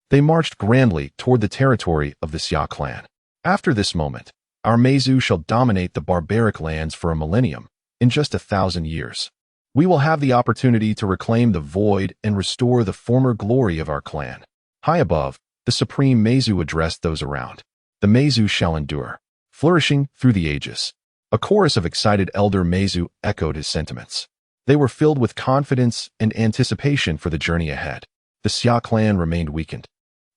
They marched grandly toward the territory of the Xia Clan. After this moment, our Meizu shall dominate the barbaric lands for a millennium, in just 1,000 years. We will have the opportunity to reclaim the void and restore the former glory of our clan. High above, the supreme Meizu addressed those around. The Meizu shall endure, flourishing through the ages. A chorus of excited elder Meizu echoed his sentiments. They were filled with confidence and anticipation for the journey ahead. The Xia Clan remained weakened,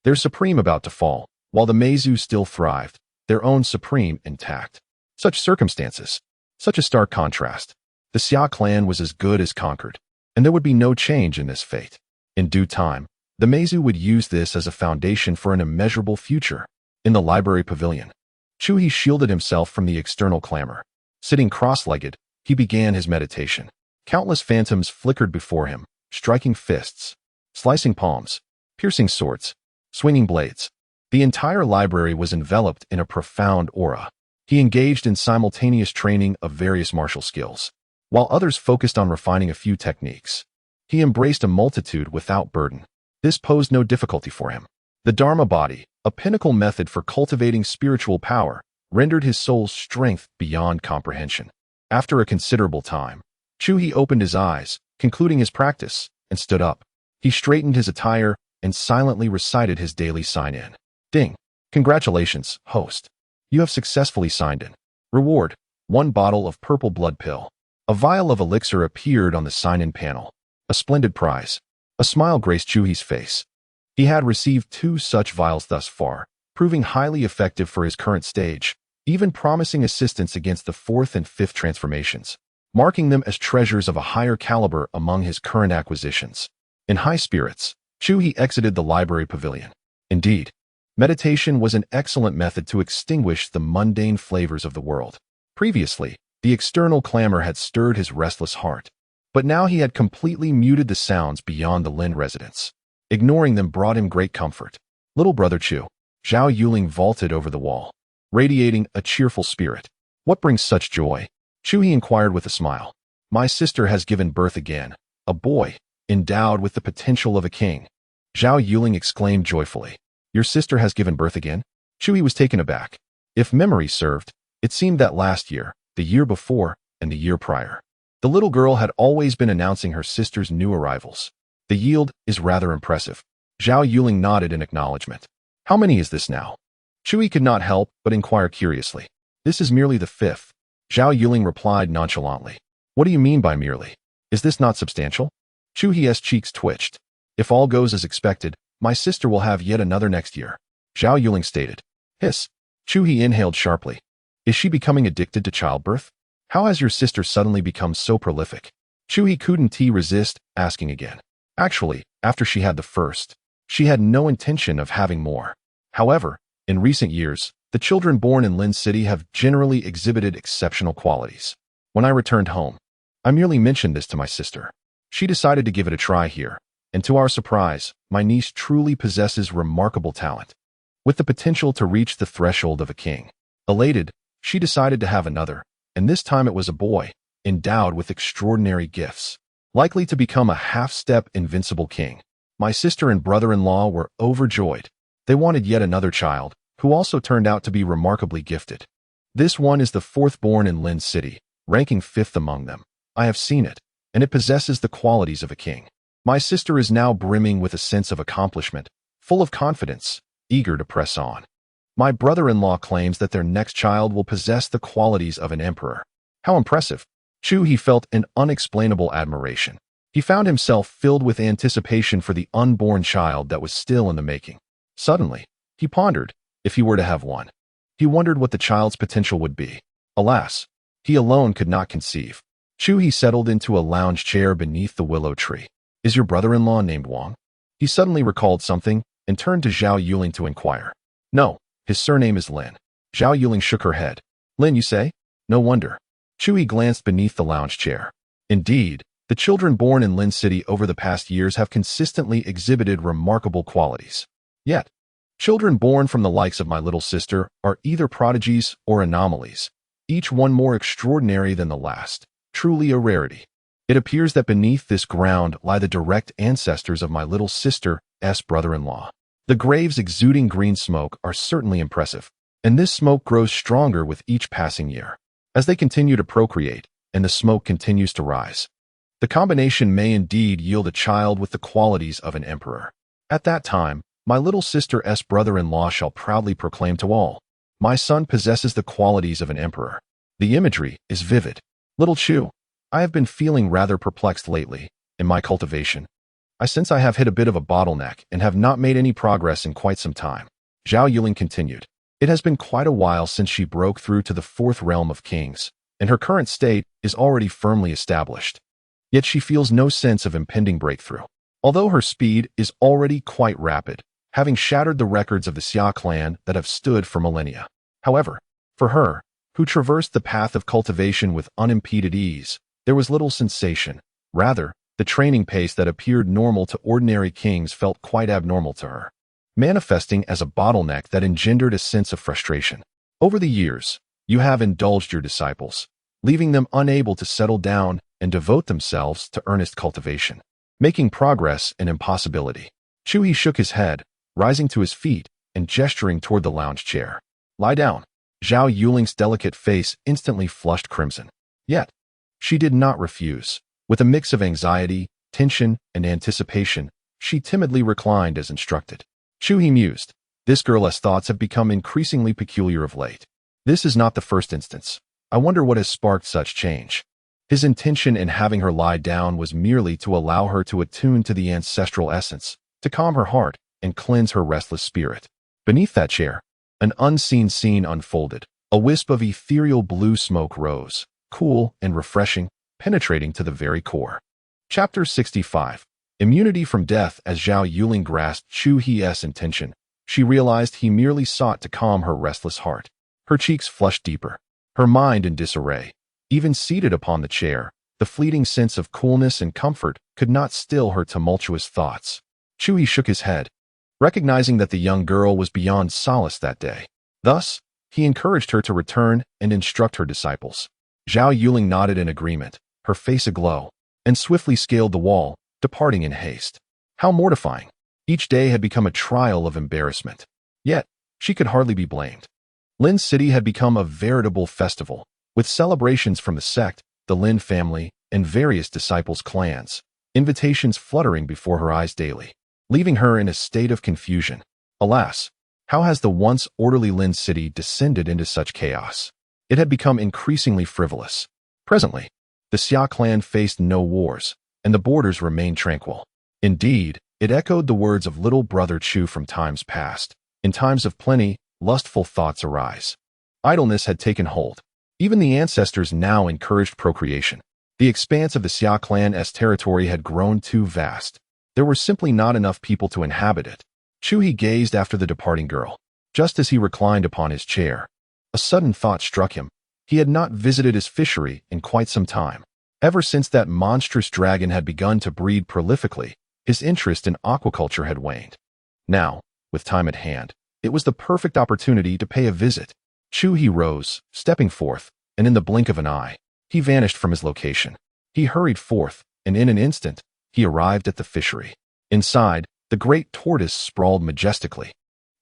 their supreme about to fall, while the Meizu still thrived, their own supreme intact. Such circumstances, such a stark contrast. The Xia Clan was as good as conquered, and there would be no change in this fate. In due time, the Meizu would use this as a foundation for an immeasurable future. In the library pavilion, Chu He shielded himself from the external clamor. Sitting cross-legged, he began his meditation. Countless phantoms flickered before him, striking fists, slicing palms, piercing swords, swinging blades. The entire library was enveloped in a profound aura. He engaged in simultaneous training of various martial skills, while others focused on refining a few techniques. He embraced a multitude without burden. This posed no difficulty for him. The Dharma body, a pinnacle method for cultivating spiritual power, rendered his soul's strength beyond comprehension. After a considerable time, Chu He opened his eyes, concluding his practice, and stood up. He straightened his attire, and silently recited his daily sign-in. Ding. Congratulations, host. You have successfully signed in. Reward: 1 bottle of purple blood pill. A vial of elixir appeared on the sign-in panel. A splendid prize. A smile graced Chu He's face. He had received 2 such vials thus far, proving highly effective for his current stage, even promising assistance against the 4th and 5th transformations, marking them as treasures of a higher caliber among his current acquisitions. In high spirits, Chu He exited the library pavilion. Indeed, meditation was an excellent method to extinguish the mundane flavors of the world. Previously, the external clamor had stirred his restless heart, but now he had completely muted the sounds beyond the Lin residence. Ignoring them brought him great comfort. Little brother Chu, Zhao Yuling vaulted over the wall, radiating a cheerful spirit. What brings such joy? Chu He inquired with a smile. My sister has given birth again, a boy, endowed with the potential of a king. Zhao Yuling exclaimed joyfully. Your sister has given birth again? Chu He was taken aback. If memory served, it seemed that last year, the year before, and the year prior, the little girl had always been announcing her sister's new arrivals. The yield is rather impressive. Zhao Yuling nodded in acknowledgement. How many is this now? Chu He could not help but inquire curiously. This is merely the 5th. Zhao Yuling replied nonchalantly. What do you mean by merely? Is this not substantial? Chu He's cheeks twitched. If all goes as expected, my sister will have yet another next year. Zhao Yuling stated. Hiss. Chu He inhaled sharply. Is she becoming addicted to childbirth? How has your sister suddenly become so prolific? Chu He couldn't resist asking again. Actually, after she had the first, she had no intention of having more. However, in recent years, the children born in Lin City have generally exhibited exceptional qualities. When I returned home, I merely mentioned this to my sister. She decided to give it a try here, and to our surprise, my niece truly possesses remarkable talent, with the potential to reach the threshold of a king. Elated, she decided to have another, and this time it was a boy, endowed with extraordinary gifts, likely to become a half-step invincible king. My sister and brother-in-law were overjoyed. They wanted yet another child, who also turned out to be remarkably gifted. This one is the 4th born in Lin City, ranking 5th among them. I have seen it, and it possesses the qualities of a king. My sister is now brimming with a sense of accomplishment, full of confidence, eager to press on. My brother-in-law claims that their next child will possess the qualities of an emperor. How impressive! Chu He felt an unexplainable admiration. He found himself filled with anticipation for the unborn child that was still in the making. Suddenly, he pondered, if he were to have one. He wondered what the child's potential would be. Alas, he alone could not conceive. Chu He settled into a lounge chair beneath the willow tree. Is your brother-in-law named Wang? He suddenly recalled something and turned to Zhao Yuling to inquire. No, his surname is Lin. Zhao Yuling shook her head. Lin, you say? No wonder. Chu He glanced beneath the lounge chair. Indeed, the children born in Lin City over the past years have consistently exhibited remarkable qualities. Yet, children born from the likes of my little sister are either prodigies or anomalies, each one more extraordinary than the last, truly a rarity. It appears that beneath this ground lie the direct ancestors of my little sister's brother-in-law. The graves exuding green smoke are certainly impressive, and this smoke grows stronger with each passing year. As they continue to procreate, and the smoke continues to rise, the combination may indeed yield a child with the qualities of an emperor. At that time, my little sister's brother-in-law shall proudly proclaim to all, my son possesses the qualities of an emperor. The imagery is vivid. Little Chu, I have been feeling rather perplexed lately in my cultivation. I sense I have hit a bit of a bottleneck and have not made any progress in quite some time. Zhao Yuling continued. It has been quite a while since she broke through to the 4th realm of kings, and her current state is already firmly established. Yet she feels no sense of impending breakthrough. Although her speed is already quite rapid, having shattered the records of the Xia Clan that have stood for millennia. However, for her, who traversed the path of cultivation with unimpeded ease, there was little sensation. Rather, the training pace that appeared normal to ordinary kings felt quite abnormal to her, manifesting as a bottleneck that engendered a sense of frustration. Over the years, you have indulged your disciples, leaving them unable to settle down and devote themselves to earnest cultivation, making progress an impossibility. Chu He shook his head, rising to his feet and gesturing toward the lounge chair. Lie down. Zhao Yuling's delicate face instantly flushed crimson. Yet, she did not refuse. With a mix of anxiety, tension, and anticipation, she timidly reclined as instructed. Chu He mused. This girl's thoughts have become increasingly peculiar of late. This is not the first instance. I wonder what has sparked such change. His intention in having her lie down was merely to allow her to attune to the ancestral essence, to calm her heart and cleanse her restless spirit. Beneath that chair, an unseen scene unfolded. A wisp of ethereal blue smoke rose, cool and refreshing, penetrating to the very core. Chapter 65. Immunity from death. As Zhao Yuling grasped Chu He's intention, she realized he merely sought to calm her restless heart. Her cheeks flushed deeper, her mind in disarray. Even seated upon the chair, the fleeting sense of coolness and comfort could not still her tumultuous thoughts. Chu He shook his head, recognizing that the young girl was beyond solace that day. Thus, he encouraged her to return and instruct her disciples. Zhao Yuling nodded in agreement, her face aglow, and swiftly scaled the wall, departing in haste. How mortifying! Each day had become a trial of embarrassment. Yet, she could hardly be blamed. Lin City had become a veritable festival, with celebrations from the sect, the Lin family, and various disciples' clans, invitations fluttering before her eyes daily, leaving her in a state of confusion. Alas, how has the once orderly Lin City descended into such chaos? It had become increasingly frivolous. Presently, the Xia Clan faced no wars, and the borders remained tranquil. Indeed, it echoed the words of little brother Chu from times past. In times of plenty, lustful thoughts arise. Idleness had taken hold. Even the ancestors now encouraged procreation. The expanse of the Xia Clan's territory had grown too vast. There were simply not enough people to inhabit it. Chu He gazed after the departing girl. Just as he reclined upon his chair, a sudden thought struck him. He had not visited his fishery in quite some time. Ever since that monstrous dragon had begun to breed prolifically, his interest in aquaculture had waned. Now, with time at hand, it was the perfect opportunity to pay a visit. Chu He rose, stepping forth, and in the blink of an eye, he vanished from his location. He hurried forth, and in an instant, he arrived at the fishery. Inside, the great tortoise sprawled majestically,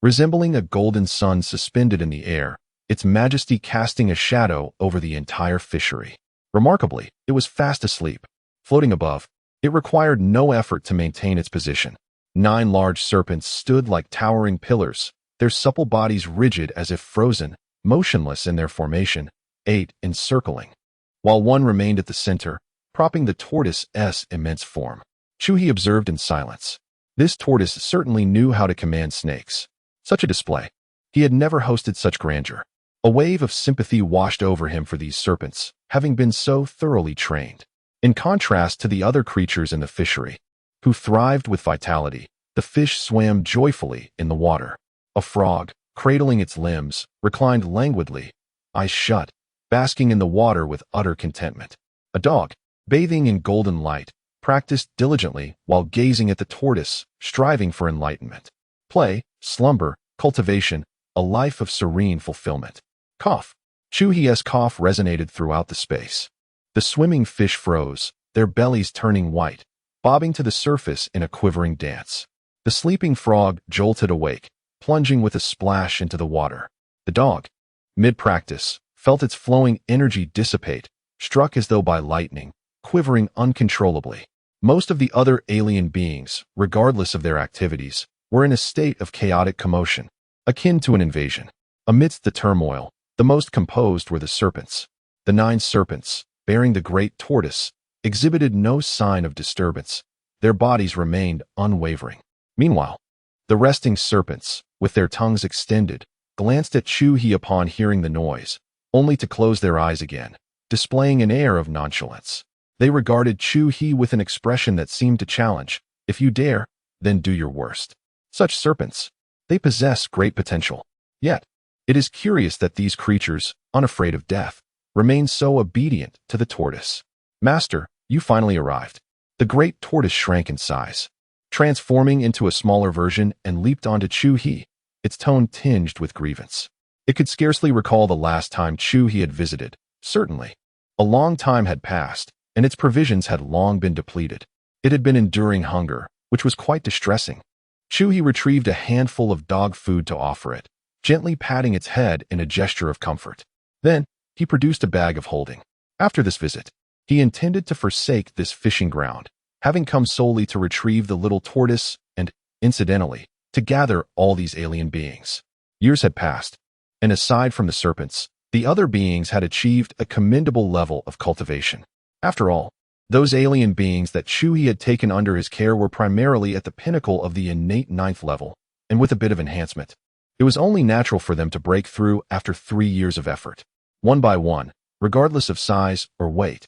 resembling a golden sun suspended in the air, its majesty casting a shadow over the entire fishery. Remarkably, it was fast asleep. Floating above, it required no effort to maintain its position. 9 large serpents stood like towering pillars, their supple bodies rigid as if frozen, motionless in their formation, 8 encircling, while one remained at the center, propping the tortoise's immense form. Chu He observed in silence. This tortoise certainly knew how to command snakes. Such a display. He had never hosted such grandeur. A wave of sympathy washed over him for these serpents, having been so thoroughly trained. In contrast to the other creatures in the fishery, who thrived with vitality, the fish swam joyfully in the water. A frog, cradling its limbs, reclined languidly, eyes shut, basking in the water with utter contentment. A dog, bathing in golden light, practiced diligently while gazing at the tortoise, striving for enlightenment. Play, slumber, cultivation, a life of serene fulfillment. Cough. Chu He's cough resonated throughout the space. The swimming fish froze, their bellies turning white, bobbing to the surface in a quivering dance. The sleeping frog jolted awake, plunging with a splash into the water. The dog, mid-practice, felt its flowing energy dissipate, struck as though by lightning, quivering uncontrollably. Most of the other alien beings, regardless of their activities, were in a state of chaotic commotion, akin to an invasion. Amidst the turmoil, the most composed were the serpents. The 9 serpents, bearing the great tortoise, exhibited no sign of disturbance. Their bodies remained unwavering. Meanwhile, the resting serpents, with their tongues extended, glanced at Chu He upon hearing the noise, only to close their eyes again, displaying an air of nonchalance. They regarded Chu He with an expression that seemed to challenge, "If you dare, then do your worst." Such serpents, they possess great potential. Yet, it is curious that these creatures, unafraid of death, remain so obedient to the tortoise. "Master, you finally arrived." The great tortoise shrank in size, transforming into a smaller version, and leaped onto Chu He, its tone tinged with grievance. It could scarcely recall the last time Chu He had visited. Certainly, a long time had passed, and its provisions had long been depleted. It had been enduring hunger, which was quite distressing. Chu He retrieved a handful of dog food to offer it, gently patting its head in a gesture of comfort. Then, he produced a bag of holding. After this visit, he intended to forsake this fishing ground, having come solely to retrieve the little tortoise and, incidentally, to gather all these alien beings. Years had passed, and aside from the serpents, the other beings had achieved a commendable level of cultivation. After all, those alien beings that Chu He had taken under his care were primarily at the pinnacle of the innate 9th level, and with a bit of enhancement. It was only natural for them to break through after 3 years of effort. One by one, regardless of size or weight,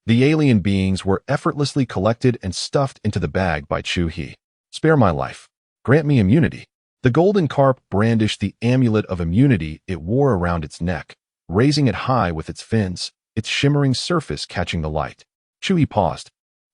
the alien beings were effortlessly collected and stuffed into the bag by Chu He. Spare my life. Grant me immunity. The golden carp brandished the amulet of immunity it wore around its neck, raising it high with its fins, its shimmering surface catching the light. Chu He paused,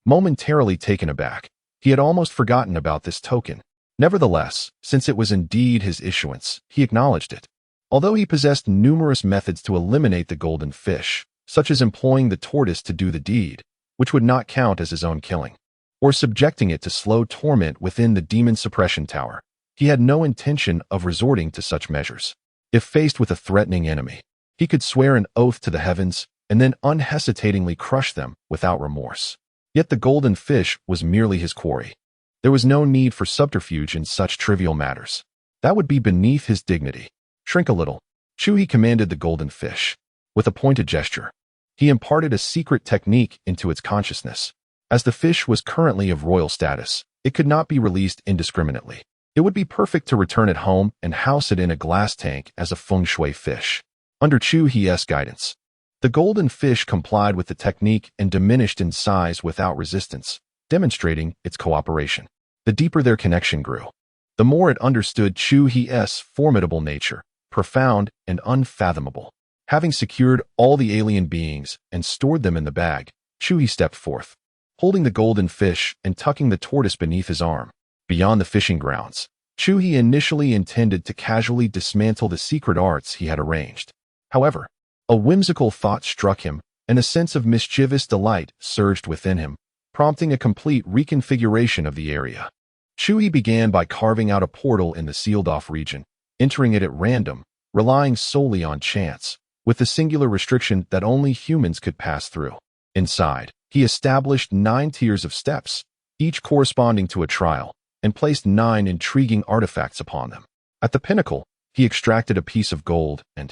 momentarily taken aback. He had almost forgotten about this token. Nevertheless, since it was indeed his issuance, he acknowledged it. Although he possessed numerous methods to eliminate the golden fish, such as employing the tortoise to do the deed, which would not count as his own killing, or subjecting it to slow torment within the demon suppression tower, he had no intention of resorting to such measures. If faced with a threatening enemy, he could swear an oath to the heavens and then unhesitatingly crush them without remorse. Yet the golden fish was merely his quarry. There was no need for subterfuge in such trivial matters. That would be beneath his dignity. Shrink a little. Chu He commanded the golden fish. With a pointed gesture, he imparted a secret technique into its consciousness. As the fish was currently of royal status, it could not be released indiscriminately. It would be perfect to return it home and house it in a glass tank as a feng shui fish. Under Chu He's guidance, the golden fish complied with the technique and diminished in size without resistance, demonstrating its cooperation. The deeper their connection grew, the more it understood Chu He's formidable nature, profound and unfathomable. Having secured all the alien beings and stored them in the bag, Chu He stepped forth, holding the golden fish and tucking the tortoise beneath his arm. Beyond the fishing grounds, Chu He initially intended to casually dismantle the secret arts he had arranged. However, a whimsical thought struck him, and a sense of mischievous delight surged within him, prompting a complete reconfiguration of the area. Chu He began by carving out a portal in the sealed-off region, entering it at random, relying solely on chance, with the singular restriction that only humans could pass through. Inside, he established 9 tiers of steps, each corresponding to a trial, and placed 9 intriguing artifacts upon them. At the pinnacle, he extracted a piece of gold and,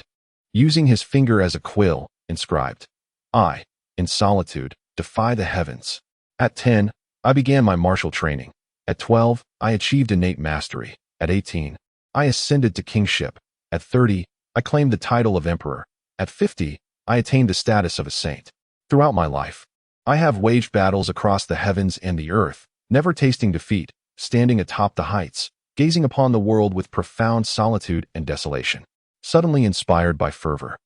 using his finger as a quill, inscribed, "I, in solitude, defy the heavens." At 10, I began my martial training. At 12, I achieved innate mastery. At 18, I ascended to kingship. At 30, I claimed the title of emperor. At 50, I attained the status of a saint. Throughout my life, I have waged battles across the heavens and the earth, never tasting defeat, standing atop the heights, gazing upon the world with profound solitude and desolation. Suddenly inspired by fervor,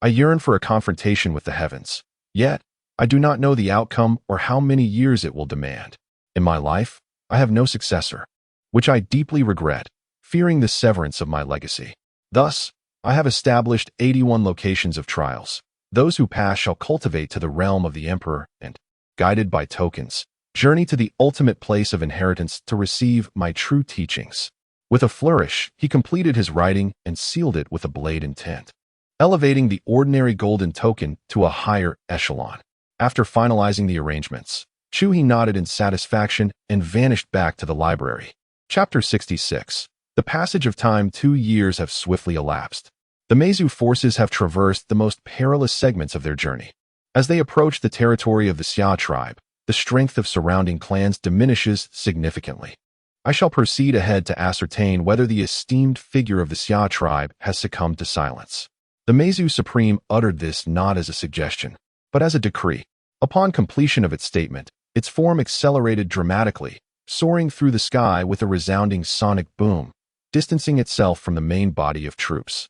I yearn for a confrontation with the heavens. Yet, I do not know the outcome or how many years it will demand. In my life, I have no successor, which I deeply regret, fearing the severance of my legacy. Thus, I have established 81 locations of trials. Those who pass shall cultivate to the realm of the emperor and, guided by tokens, journey to the ultimate place of inheritance to receive my true teachings. With a flourish, he completed his writing and sealed it with a blade intent, elevating the ordinary golden token to a higher echelon. After finalizing the arrangements, Chu He nodded in satisfaction and vanished back to the library. Chapter 66. The passage of time. 2 years have swiftly elapsed. The Meizu forces have traversed the most perilous segments of their journey. As they approach the territory of the Xia tribe, the strength of surrounding clans diminishes significantly. I shall proceed ahead to ascertain whether the esteemed figure of the Xia tribe has succumbed to silence. The Meizu Supreme uttered this not as a suggestion, but as a decree. Upon completion of its statement, its form accelerated dramatically, soaring through the sky with a resounding sonic boom, distancing itself from the main body of troops.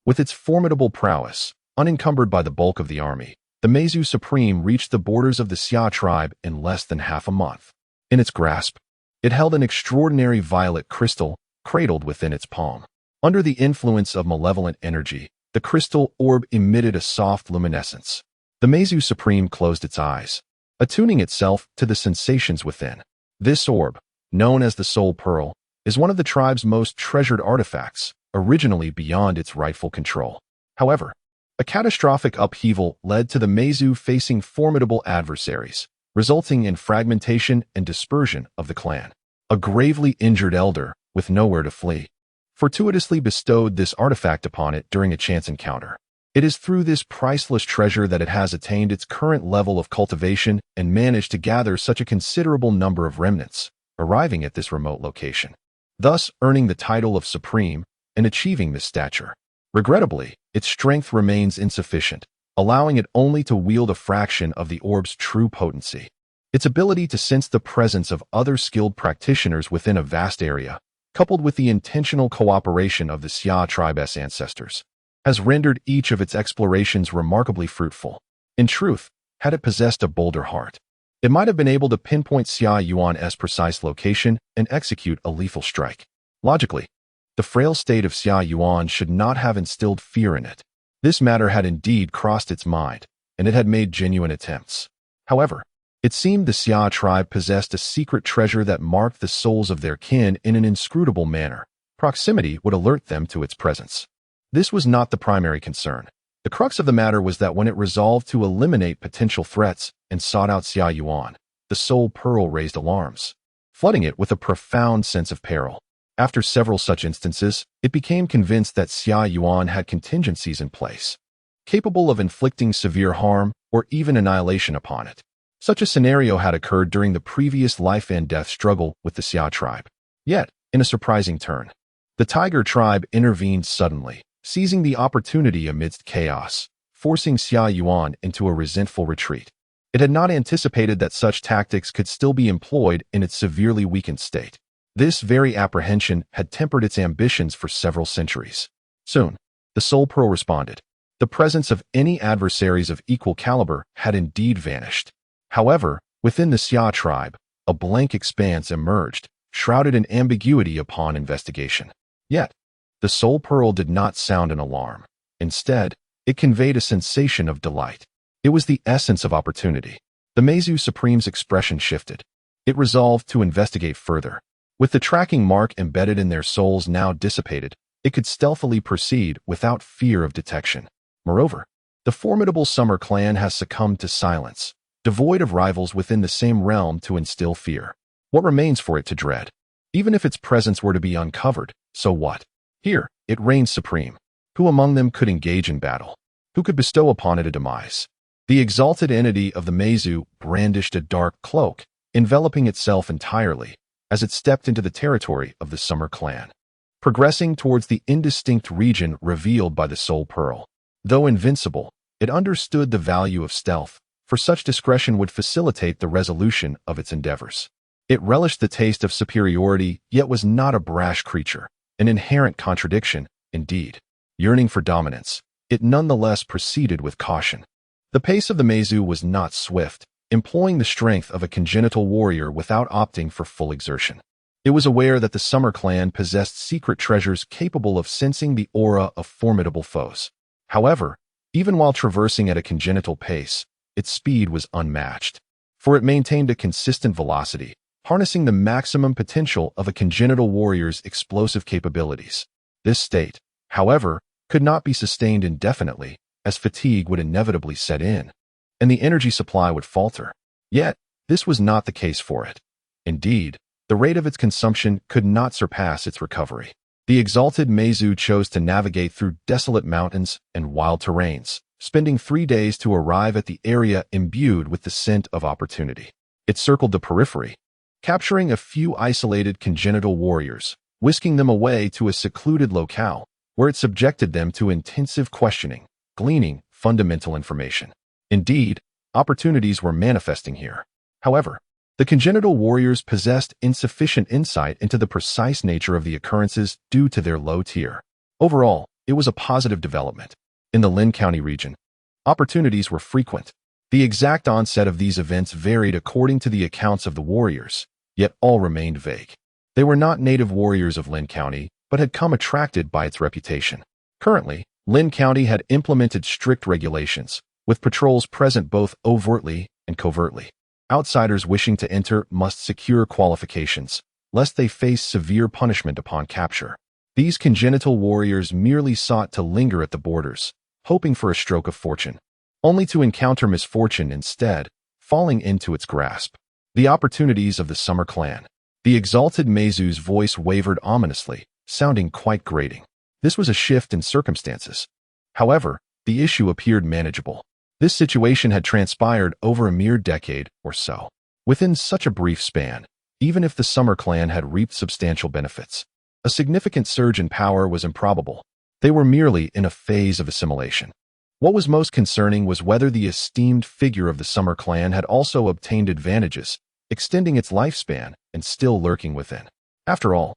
With its formidable prowess, unencumbered by the bulk of the army, the Meizu Supreme reached the borders of the Xia tribe in less than half a month. In its grasp, it held an extraordinary violet crystal, cradled within its palm. Under the influence of malevolent energy, the crystal orb emitted a soft luminescence. The Meizu Supreme closed its eyes, attuning itself to the sensations within. This orb, known as the Soul Pearl, is one of the tribe's most treasured artifacts, originally beyond its rightful control. However, a catastrophic upheaval led to the Meizu facing formidable adversaries, resulting in fragmentation and dispersion of the clan. A gravely injured elder, with nowhere to flee, fortuitously bestowed this artifact upon it during a chance encounter. It is through this priceless treasure that it has attained its current level of cultivation and managed to gather such a considerable number of remnants, arriving at this remote location, thus earning the title of Supreme and achieving this stature. Regrettably, its strength remains insufficient, allowing it only to wield a fraction of the orb's true potency. Its ability to sense the presence of other skilled practitioners within a vast area, coupled with the intentional cooperation of the Xia tribe's ancestors, has rendered each of its explorations remarkably fruitful. In truth, had it possessed a bolder heart, it might have been able to pinpoint Xia Yuan's precise location and execute a lethal strike. Logically, the frail state of Xia Yuan should not have instilled fear in it. This matter had indeed crossed its mind, and it had made genuine attempts. However, it seemed the Xia tribe possessed a secret treasure that marked the souls of their kin in an inscrutable manner. Proximity would alert them to its presence. This was not the primary concern. The crux of the matter was that when it resolved to eliminate potential threats and sought out Xia Yuan, the Soul Pearl raised alarms, flooding it with a profound sense of peril. After several such instances, it became convinced that Xia Yuan had contingencies in place, capable of inflicting severe harm or even annihilation upon it. Such a scenario had occurred during the previous life-and-death struggle with the Xia tribe. Yet, in a surprising turn, the Tiger tribe intervened suddenly, seizing the opportunity amidst chaos, forcing Xia Yuan into a resentful retreat. It had not anticipated that such tactics could still be employed in its severely weakened state. This very apprehension had tempered its ambitions for several centuries. Soon, the Soul Pearl responded. The presence of any adversaries of equal caliber had indeed vanished. However, within the Xia tribe, a blank expanse emerged, shrouded in ambiguity upon investigation. Yet, the Soul Pearl did not sound an alarm. Instead, it conveyed a sensation of delight. It was the essence of opportunity. The Meizu Supreme's expression shifted. It resolved to investigate further. With the tracking mark embedded in their souls now dissipated, it could stealthily proceed without fear of detection. Moreover, the formidable Summer Clan has succumbed to silence, devoid of rivals within the same realm to instill fear. What remains for it to dread? Even if its presence were to be uncovered, so what? Here, it reigns supreme. Who among them could engage in battle? Who could bestow upon it a demise? The exalted entity of the Meizu brandished a dark cloak, enveloping itself entirely, as it stepped into the territory of the Summer Clan, progressing towards the indistinct region revealed by the Soul Pearl. Though invincible, it understood the value of stealth, for such discretion would facilitate the resolution of its endeavors. It relished the taste of superiority, yet was not a brash creature, an inherent contradiction, indeed. Yearning for dominance, it nonetheless proceeded with caution. The pace of the Meizu was not swift, employing the strength of a congenital warrior without opting for full exertion. It was aware that the Summer Clan possessed secret treasures capable of sensing the aura of formidable foes. However, even while traversing at a congenital pace, its speed was unmatched, for it maintained a consistent velocity, harnessing the maximum potential of a congenital warrior's explosive capabilities. This state, however, could not be sustained indefinitely, as fatigue would inevitably set in, and the energy supply would falter. Yet, this was not the case for it. Indeed, the rate of its consumption could not surpass its recovery. The exalted Meizu chose to navigate through desolate mountains and wild terrains, spending 3 days to arrive at the area imbued with the scent of opportunity. It circled the periphery, capturing a few isolated congenital warriors, whisking them away to a secluded locale, where it subjected them to intensive questioning, gleaning fundamental information. Indeed, opportunities were manifesting here. However, the congenital warriors possessed insufficient insight into the precise nature of the occurrences due to their low tier. Overall, it was a positive development. In the Lin County region, opportunities were frequent. The exact onset of these events varied according to the accounts of the warriors, yet all remained vague. They were not native warriors of Lin County, but had come attracted by its reputation. Currently, Lin County had implemented strict regulations, with patrols present both overtly and covertly. Outsiders wishing to enter must secure qualifications, lest they face severe punishment upon capture. These congenital warriors merely sought to linger at the borders, hoping for a stroke of fortune, only to encounter misfortune instead, falling into its grasp. The opportunities of the Summer Clan. The exalted Meizu's voice wavered ominously, sounding quite grating. This was a shift in circumstances. However, the issue appeared manageable. This situation had transpired over a mere decade or so. Within such a brief span, even if the Summer Clan had reaped substantial benefits, a significant surge in power was improbable. They were merely in a phase of assimilation. What was most concerning was whether the esteemed figure of the Summer Clan had also obtained advantages, extending its lifespan and still lurking within. After all,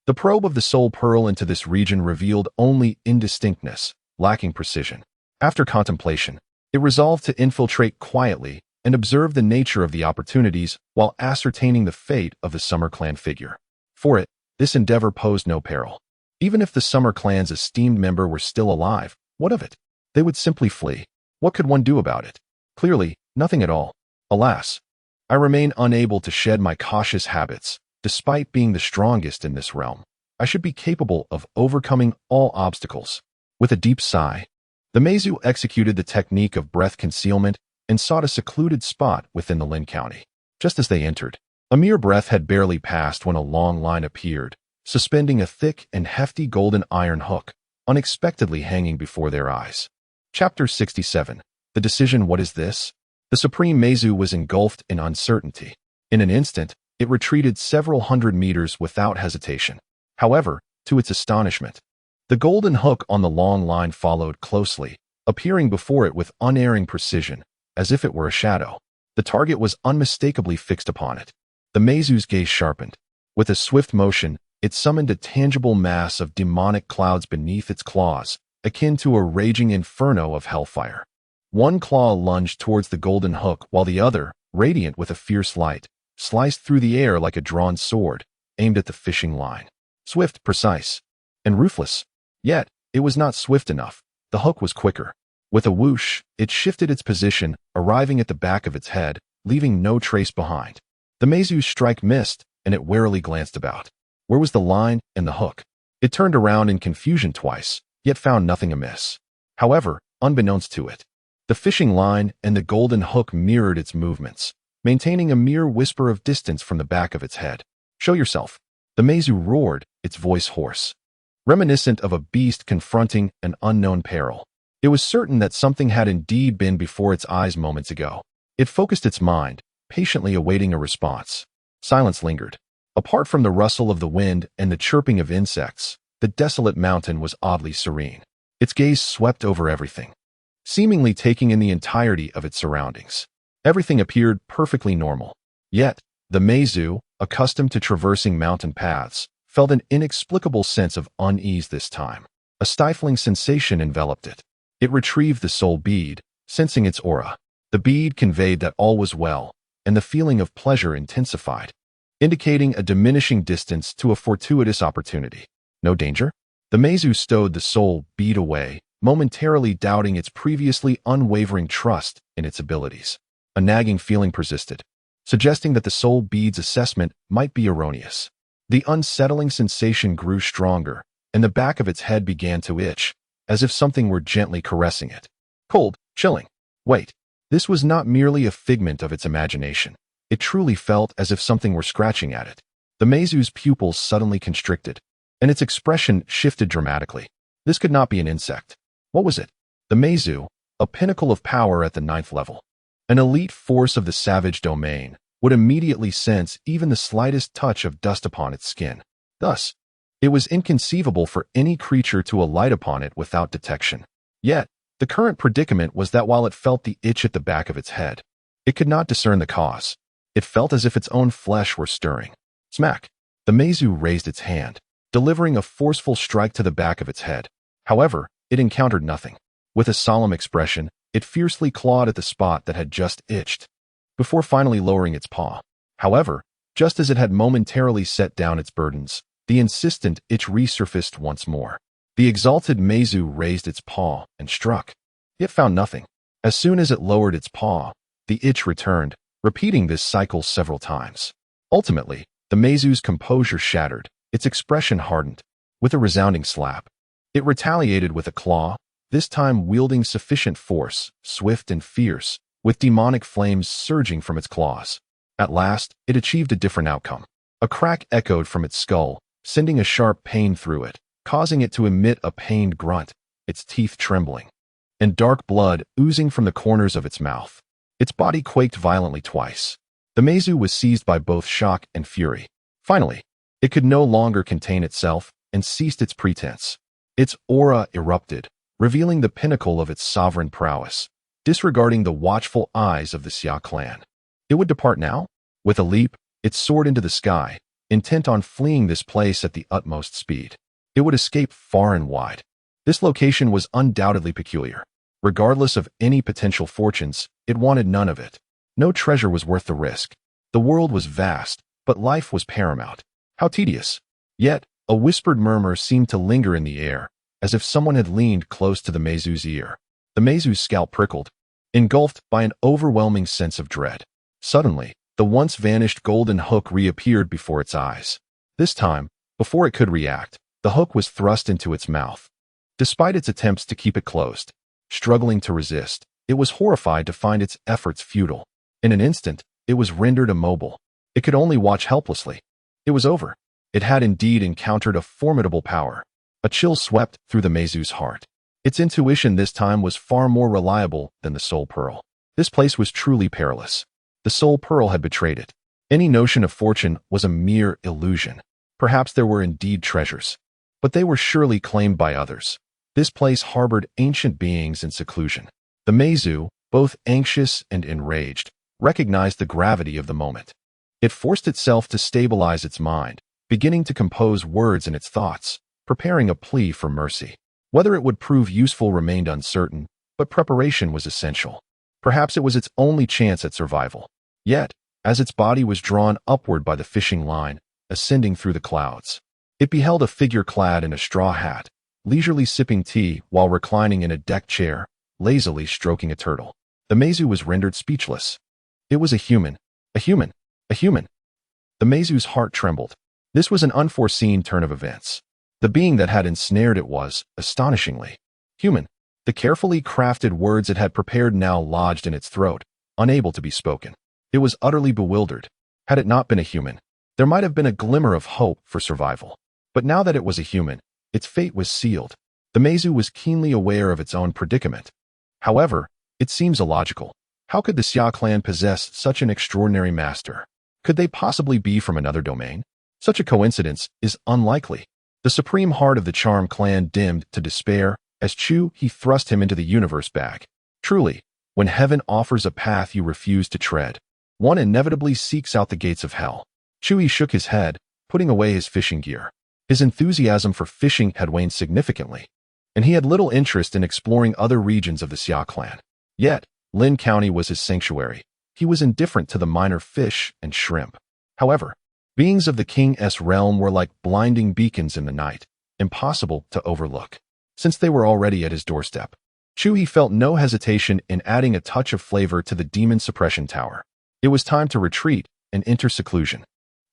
the probe of the Soul Pearl into this region revealed only indistinctness, lacking precision. After contemplation, it resolved to infiltrate quietly and observe the nature of the opportunities while ascertaining the fate of the Summer Clan figure. For it, this endeavor posed no peril. Even if the Summer Clan's esteemed member were still alive, what of it? They would simply flee. What could one do about it? Clearly, nothing at all. Alas, I remain unable to shed my cautious habits. Despite being the strongest in this realm, I should be capable of overcoming all obstacles. With a deep sigh, the Meizu executed the technique of breath concealment and sought a secluded spot within the Lin County. Just as they entered, a mere breath had barely passed when a long line appeared, suspending a thick and hefty golden iron hook, unexpectedly hanging before their eyes. Chapter 67. The Decision. What is this? The Supreme Meizu was engulfed in uncertainty. In an instant, it retreated several hundred meters without hesitation. However, to its astonishment, the golden hook on the long line followed closely, appearing before it with unerring precision, as if it were a shadow. The target was unmistakably fixed upon it. The Meizu's gaze sharpened. With a swift motion, it summoned a tangible mass of demonic clouds beneath its claws, akin to a raging inferno of hellfire. One claw lunged towards the golden hook while the other, radiant with a fierce light, sliced through the air like a drawn sword, aimed at the fishing line. Swift, precise, and ruthless. Yet, it was not swift enough. The hook was quicker. With a whoosh, it shifted its position, arriving at the back of its head, leaving no trace behind. The Meizu's strike missed, and it warily glanced about. Where was the line and the hook? It turned around in confusion twice, yet found nothing amiss. However, unbeknownst to it, the fishing line and the golden hook mirrored its movements, maintaining a mere whisper of distance from the back of its head. Show yourself. The Meizu roared, its voice hoarse, reminiscent of a beast confronting an unknown peril. It was certain that something had indeed been before its eyes moments ago. It focused its mind, patiently awaiting a response. Silence lingered. Apart from the rustle of the wind and the chirping of insects, the desolate mountain was oddly serene. Its gaze swept over everything, seemingly taking in the entirety of its surroundings. Everything appeared perfectly normal. Yet, the Meizu, accustomed to traversing mountain paths, felt an inexplicable sense of unease this time. A stifling sensation enveloped it. It retrieved the soul bead, sensing its aura. The bead conveyed that all was well, and the feeling of pleasure intensified, indicating a diminishing distance to a fortuitous opportunity. No danger? The Meizu stowed the soul bead away, momentarily doubting its previously unwavering trust in its abilities. A nagging feeling persisted, suggesting that the soul bead's assessment might be erroneous. The unsettling sensation grew stronger, and the back of its head began to itch, as if something were gently caressing it. Cold, chilling. Wait, this was not merely a figment of its imagination. It truly felt as if something were scratching at it. The Meizu's pupils suddenly constricted, and its expression shifted dramatically. This could not be an insect. What was it? The Meizu, a pinnacle of power at the 9th level. An elite force of the savage domain, would immediately sense even the slightest touch of dust upon its skin. Thus, it was inconceivable for any creature to alight upon it without detection. Yet, the current predicament was that while it felt the itch at the back of its head, it could not discern the cause. It felt as if its own flesh were stirring. Smack! The Meizu raised its hand, delivering a forceful strike to the back of its head. However, it encountered nothing. With a solemn expression, it fiercely clawed at the spot that had just itched, before finally lowering its paw. However, just as it had momentarily set down its burdens, the insistent itch resurfaced once more. The exalted Meizu raised its paw and struck. It found nothing. As soon as it lowered its paw, the itch returned, repeating this cycle several times. Ultimately, the Meizu's composure shattered, its expression hardened. With a resounding slap, it retaliated with a claw, this time wielding sufficient force, swift and fierce, with demonic flames surging from its claws. At last, it achieved a different outcome. A crack echoed from its skull, sending a sharp pain through it, causing it to emit a pained grunt, its teeth trembling, and dark blood oozing from the corners of its mouth. Its body quaked violently twice. The Meizu was seized by both shock and fury. Finally, it could no longer contain itself and ceased its pretense. Its aura erupted, revealing the pinnacle of its sovereign prowess, disregarding the watchful eyes of the Xia clan. It would depart now? With a leap, it soared into the sky, intent on fleeing this place at the utmost speed. It would escape far and wide. This location was undoubtedly peculiar. Regardless of any potential fortunes, it wanted none of it. No treasure was worth the risk. The world was vast, but life was paramount. How tedious. Yet, a whispered murmur seemed to linger in the air, as if someone had leaned close to the Meizu's ear. The Meizu's scalp prickled, engulfed by an overwhelming sense of dread. Suddenly, the once vanished golden hook reappeared before its eyes. This time, before it could react, the hook was thrust into its mouth. Despite its attempts to keep it closed, struggling to resist, it was horrified to find its efforts futile. In an instant, it was rendered immobile. It could only watch helplessly. It was over. It had indeed encountered a formidable power. A chill swept through the Meizu's heart. Its intuition this time was far more reliable than the Soul Pearl. This place was truly perilous. The Soul Pearl had betrayed it. Any notion of fortune was a mere illusion. Perhaps there were indeed treasures, but they were surely claimed by others. This place harbored ancient beings in seclusion. The Meizu, both anxious and enraged, recognized the gravity of the moment. It forced itself to stabilize its mind, beginning to compose words in its thoughts, preparing a plea for mercy. Whether it would prove useful remained uncertain, but preparation was essential. Perhaps it was its only chance at survival. Yet, as its body was drawn upward by the fishing line, ascending through the clouds, it beheld a figure clad in a straw hat, leisurely sipping tea while reclining in a deck chair, lazily stroking a turtle. The Meizu was rendered speechless. It was a human. A human. A human. The Meizu's heart trembled. This was an unforeseen turn of events. The being that had ensnared it was, astonishingly, human. The carefully crafted words it had prepared now lodged in its throat, unable to be spoken. It was utterly bewildered. Had it not been a human, there might have been a glimmer of hope for survival. But now that it was a human, its fate was sealed. The Meizu was keenly aware of its own predicament. However, it seems illogical. How could the Xia clan possess such an extraordinary master? Could they possibly be from another domain? Such a coincidence is unlikely. The supreme heart of the Charm clan dimmed to despair as Chu He thrust him into the universe bag. Truly, when heaven offers a path you refuse to tread, one inevitably seeks out the gates of hell. Chu He shook his head, putting away his fishing gear. His enthusiasm for fishing had waned significantly, and he had little interest in exploring other regions of the Xia clan. Yet, Lin County was his sanctuary. He was indifferent to the minor fish and shrimp. However, beings of the King's realm were like blinding beacons in the night, impossible to overlook. Since they were already at his doorstep, Chu He felt no hesitation in adding a touch of flavor to the demon suppression tower. It was time to retreat and enter seclusion.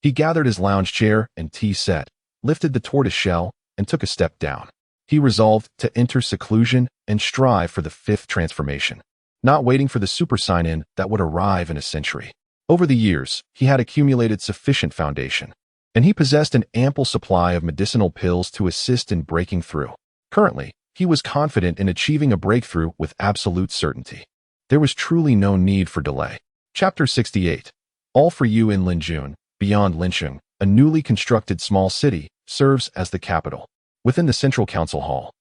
He gathered his lounge chair and tea set, lifted the tortoise shell, and took a step down. He resolved to enter seclusion and strive for the fifth transformation, not waiting for the super sign-in that would arrive in a century. Over the years, he had accumulated sufficient foundation, and he possessed an ample supply of medicinal pills to assist in breaking through. Currently, he was confident in achieving a breakthrough with absolute certainty. There was truly no need for delay. Chapter 68. All for you in Linjun, beyond Linsheng, a newly constructed small city, serves as the capital. Within the central council hall,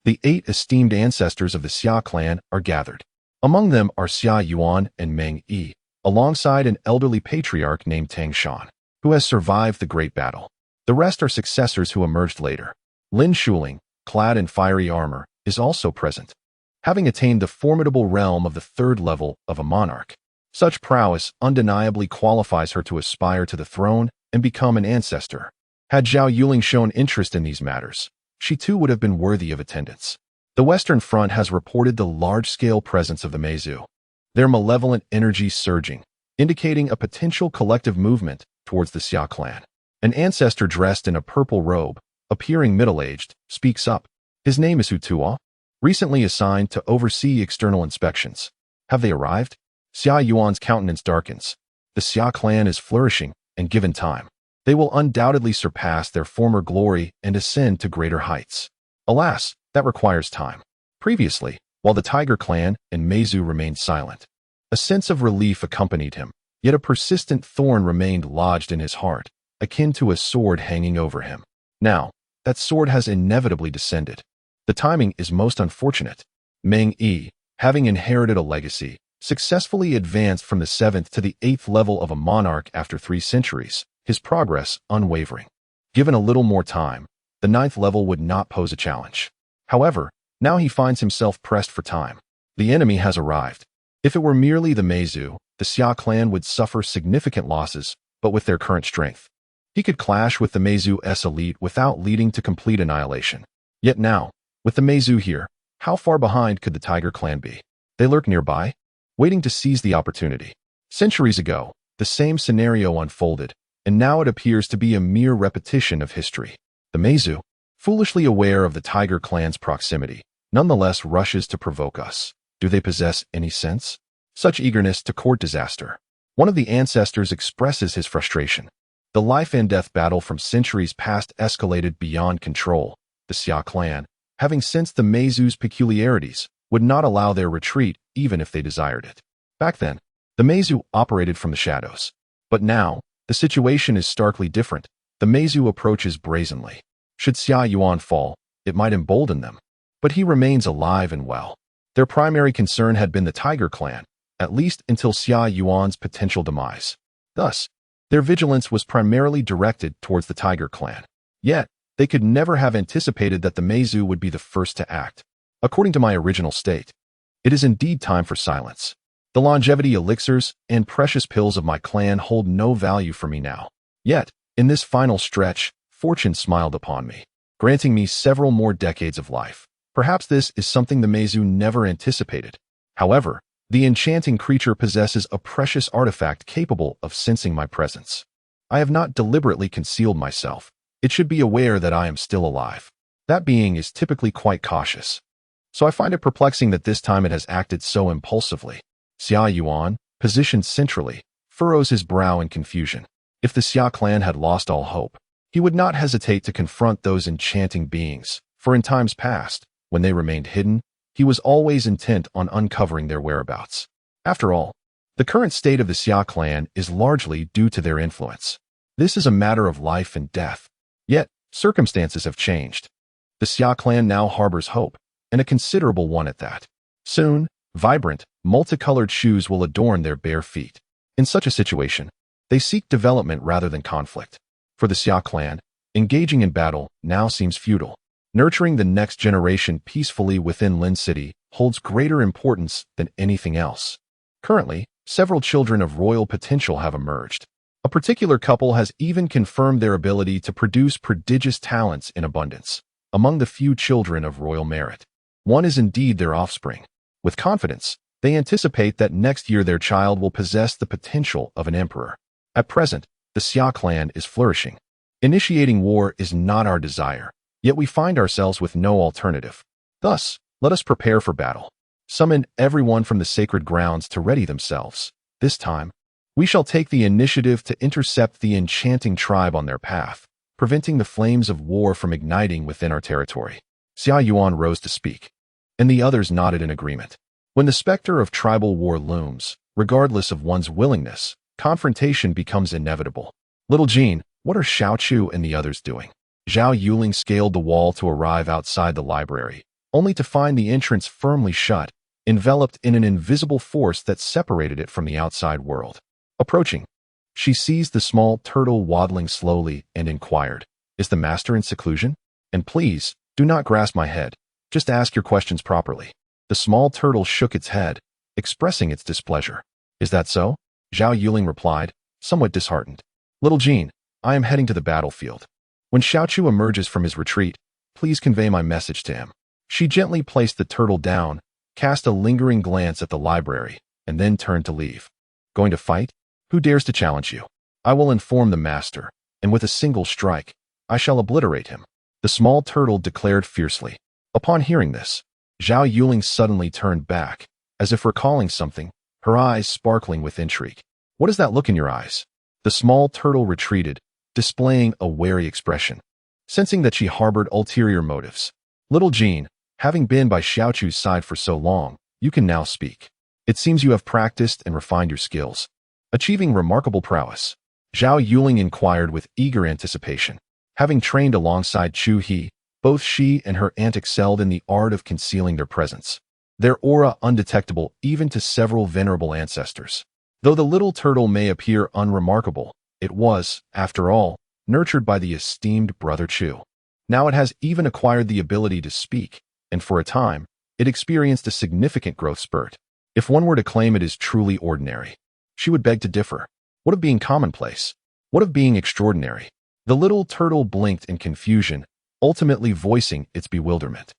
the 8 esteemed ancestors of the Xia clan are gathered. Among them are Xia Yuan and Meng Yi, alongside an elderly patriarch named Tang Shan, who has survived the Great Battle. The rest are successors who emerged later. Lin Shuling, clad in fiery armor, is also present, having attained the formidable realm of the 3rd level of a monarch. Such prowess undeniably qualifies her to aspire to the throne and become an ancestor. Had Zhao Yuling shown interest in these matters, she too would have been worthy of attendance. The Western Front has reported the large-scale presence of the Meizu, their malevolent energy surging, indicating a potential collective movement towards the Xia clan. An ancestor dressed in a purple robe, appearing middle-aged, speaks up. His name is Hutua, recently assigned to oversee external inspections. Have they arrived? Xia Yuan's countenance darkens. The Xia clan is flourishing, and given time, they will undoubtedly surpass their former glory and ascend to greater heights. Alas, that requires time. Previously, while the Tiger clan and Meizu remained silent, a sense of relief accompanied him, yet a persistent thorn remained lodged in his heart, akin to a sword hanging over him. Now, that sword has inevitably descended. The timing is most unfortunate. Meng Yi, having inherited a legacy, successfully advanced from the 7th to the 8th level of a monarch after 3 centuries, his progress unwavering. Given a little more time, the 9th level would not pose a challenge. However, now he finds himself pressed for time. The enemy has arrived. If it were merely the Meizu, the Xia clan would suffer significant losses, but with their current strength, he could clash with the Meizu's elite without leading to complete annihilation. Yet now, with the Meizu here, how far behind could the Tiger clan be? They lurk nearby, waiting to seize the opportunity. Centuries ago, the same scenario unfolded, and now it appears to be a mere repetition of history. The Meizu, foolishly aware of the Tiger clan's proximity, nonetheless rushes to provoke us. Do they possess any sense? Such eagerness to court disaster. One of the ancestors expresses his frustration. The life and death battle from centuries past escalated beyond control. The Xia clan, having sensed the Meizu's peculiarities, would not allow their retreat even if they desired it. Back then, the Meizu operated from the shadows. But now, the situation is starkly different. The Meizu approaches brazenly. Should Xia Yuan fall, it might embolden them. But he remains alive and well. Their primary concern had been the Tiger clan, at least until Xia Yuan's potential demise. Thus, their vigilance was primarily directed towards the Tiger clan. Yet, they could never have anticipated that the Meizu would be the first to act. According to my original state, it is indeed time for silence. The longevity elixirs and precious pills of my clan hold no value for me now. Yet, in this final stretch, fortune smiled upon me, granting me several more decades of life. Perhaps this is something the Meizu never anticipated. However, the enchanting creature possesses a precious artifact capable of sensing my presence. I have not deliberately concealed myself. It should be aware that I am still alive. That being is typically quite cautious. So I find it perplexing that this time it has acted so impulsively. Xia Yuan, positioned centrally, furrows his brow in confusion. If the Xia clan had lost all hope, he would not hesitate to confront those enchanting beings, for in times past, when they remained hidden, he was always intent on uncovering their whereabouts. After all, the current state of the Xia clan is largely due to their influence. This is a matter of life and death. Yet, circumstances have changed. The Xia clan now harbors hope, and a considerable one at that. Soon, vibrant, multicolored shoes will adorn their bare feet. In such a situation, they seek development rather than conflict. For the Xia clan, engaging in battle now seems futile. Nurturing the next generation peacefully within Lin City holds greater importance than anything else. Currently, several children of royal potential have emerged. A particular couple has even confirmed their ability to produce prodigious talents in abundance. Among the few children of royal merit, one is indeed their offspring. With confidence, they anticipate that next year their child will possess the potential of an emperor. At present, the Xia clan is flourishing. Initiating war is not our desire, yet we find ourselves with no alternative. Thus, let us prepare for battle. Summon everyone from the sacred grounds to ready themselves. This time, we shall take the initiative to intercept the enchanting tribe on their path, preventing the flames of war from igniting within our territory. Xia Yuan rose to speak, and the others nodded in agreement. When the specter of tribal war looms, regardless of one's willingness, confrontation becomes inevitable. Little Jean, what are Xiaochu and the others doing? Zhao Yuling scaled the wall to arrive outside the library, only to find the entrance firmly shut, enveloped in an invisible force that separated it from the outside world. Approaching, she seized the small turtle waddling slowly and inquired, "Is the master in seclusion? And please, do not grasp my head. Just ask your questions properly." The small turtle shook its head, expressing its displeasure. "Is that so?" Zhao Yuling replied, somewhat disheartened. "Little Jean, I am heading to the battlefield. When Xiaochu emerges from his retreat, please convey my message to him." She gently placed the turtle down, cast a lingering glance at the library, and then turned to leave. "Going to fight? Who dares to challenge you? I will inform the master, and with a single strike, I shall obliterate him," the small turtle declared fiercely. Upon hearing this, Zhao Yuling suddenly turned back, as if recalling something. her eyes sparkling with intrigue. "What is that look in your eyes?" The small turtle retreated, displaying a wary expression, sensing that she harbored ulterior motives. "Little Jean, having been by Xiaochu's side for so long, you can now speak. It seems you have practiced and refined your skills, achieving remarkable prowess." Zhao Yuling inquired with eager anticipation. Having trained alongside Chu He, both she and her aunt excelled in the art of concealing their presence, their aura undetectable even to several venerable ancestors. Though the little turtle may appear unremarkable, it was, after all, nurtured by the esteemed brother Chu. Now it has even acquired the ability to speak, and for a time, it experienced a significant growth spurt. If one were to claim it is truly ordinary, she would beg to differ. What of being commonplace? What of being extraordinary? The little turtle blinked in confusion, ultimately voicing its bewilderment.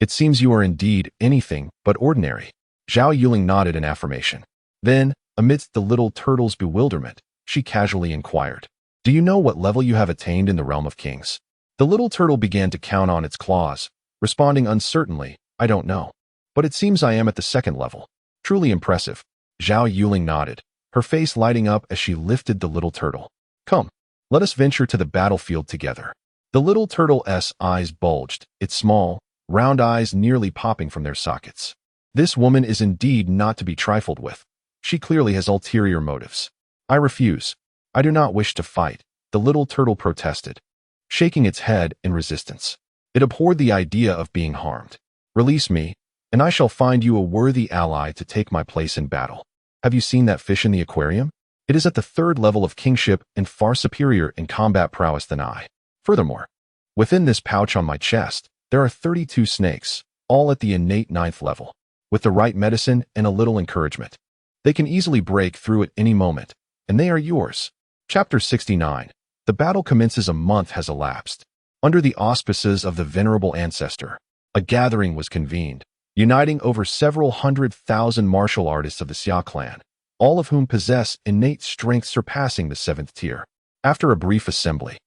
"It seems you are indeed anything but ordinary." Zhao Yuling nodded in affirmation. Then, amidst the little turtle's bewilderment, she casually inquired, "Do you know what level you have attained in the realm of kings?" The little turtle began to count on its claws, responding uncertainly, "I don't know. But it seems I am at the second level." "Truly impressive." Zhao Yuling nodded, her face lighting up as she lifted the little turtle. "Come, let us venture to the battlefield together." The little turtle's eyes bulged, its small, round eyes nearly popping from their sockets. This woman is indeed not to be trifled with. She clearly has ulterior motives. "I refuse. I do not wish to fight," the little turtle protested, shaking its head in resistance. It abhorred the idea of being harmed. "Release me, and I shall find you a worthy ally to take my place in battle." "Have you seen that fish in the aquarium? It is at the third level of kingship and far superior in combat prowess than I. Furthermore, within this pouch on my chest, there are 32 snakes, all at the innate 9th level. With the right medicine and a little encouragement, they can easily break through at any moment, and they are yours." Chapter 69. The battle commences. A month has elapsed. Under the auspices of the venerable ancestor, a gathering was convened, uniting over several 100,000 martial artists of the Xia Clan, all of whom possess innate strength surpassing the 7th tier. After a brief assembly,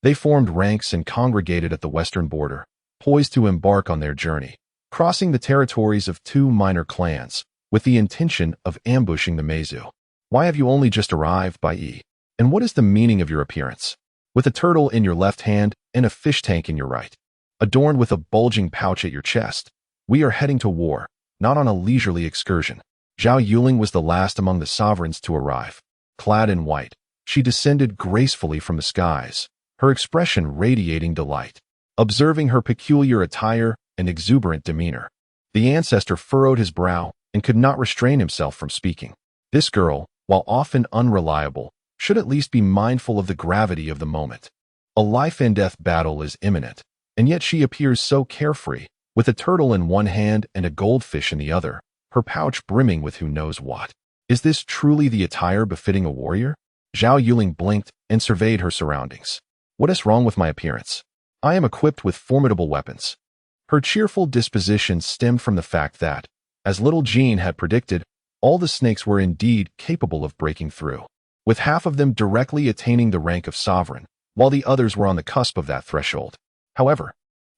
they formed ranks and congregated at the western border, poised to embark on their journey, crossing the territories of 2 minor clans, with the intention of ambushing the Meizu. "Why have you only just arrived, Bai Yi? And what is the meaning of your appearance? With a turtle in your left hand and a fish tank in your right, adorned with a bulging pouch at your chest, we are heading to war, not on a leisurely excursion." Zhao Yuling was the last among the sovereigns to arrive. Clad in white, she descended gracefully from the skies, her expression radiating delight. Observing her peculiar attire and exuberant demeanor, the ancestor furrowed his brow and could not restrain himself from speaking. This girl, while often unreliable, should at least be mindful of the gravity of the moment. A life-and-death battle is imminent, and yet she appears so carefree, with a turtle in one hand and a goldfish in the other, her pouch brimming with who knows what. Is this truly the attire befitting a warrior? Zhao Yuling blinked and surveyed her surroundings. "What is wrong with my appearance? I am equipped with formidable weapons." Her cheerful disposition stemmed from the fact that, as little Jean had predicted, all the snakes were indeed capable of breaking through, with half of them directly attaining the rank of sovereign, while the others were on the cusp of that threshold. However,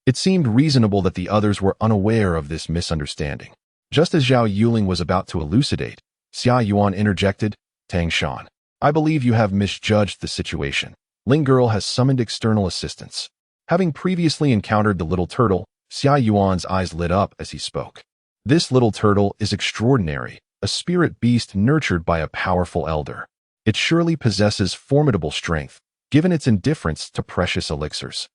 it seemed reasonable that the others were unaware of this misunderstanding. Just as Zhao Yuling was about to elucidate, Xia Yuan interjected, "Tang Shan, I believe you have misjudged the situation. Ling Girl has summoned external assistance." Having previously encountered the little turtle, Xia Yuan's eyes lit up as he spoke. "This little turtle is extraordinary, a spirit beast nurtured by a powerful elder. It surely possesses formidable strength, given its indifference to precious elixirs.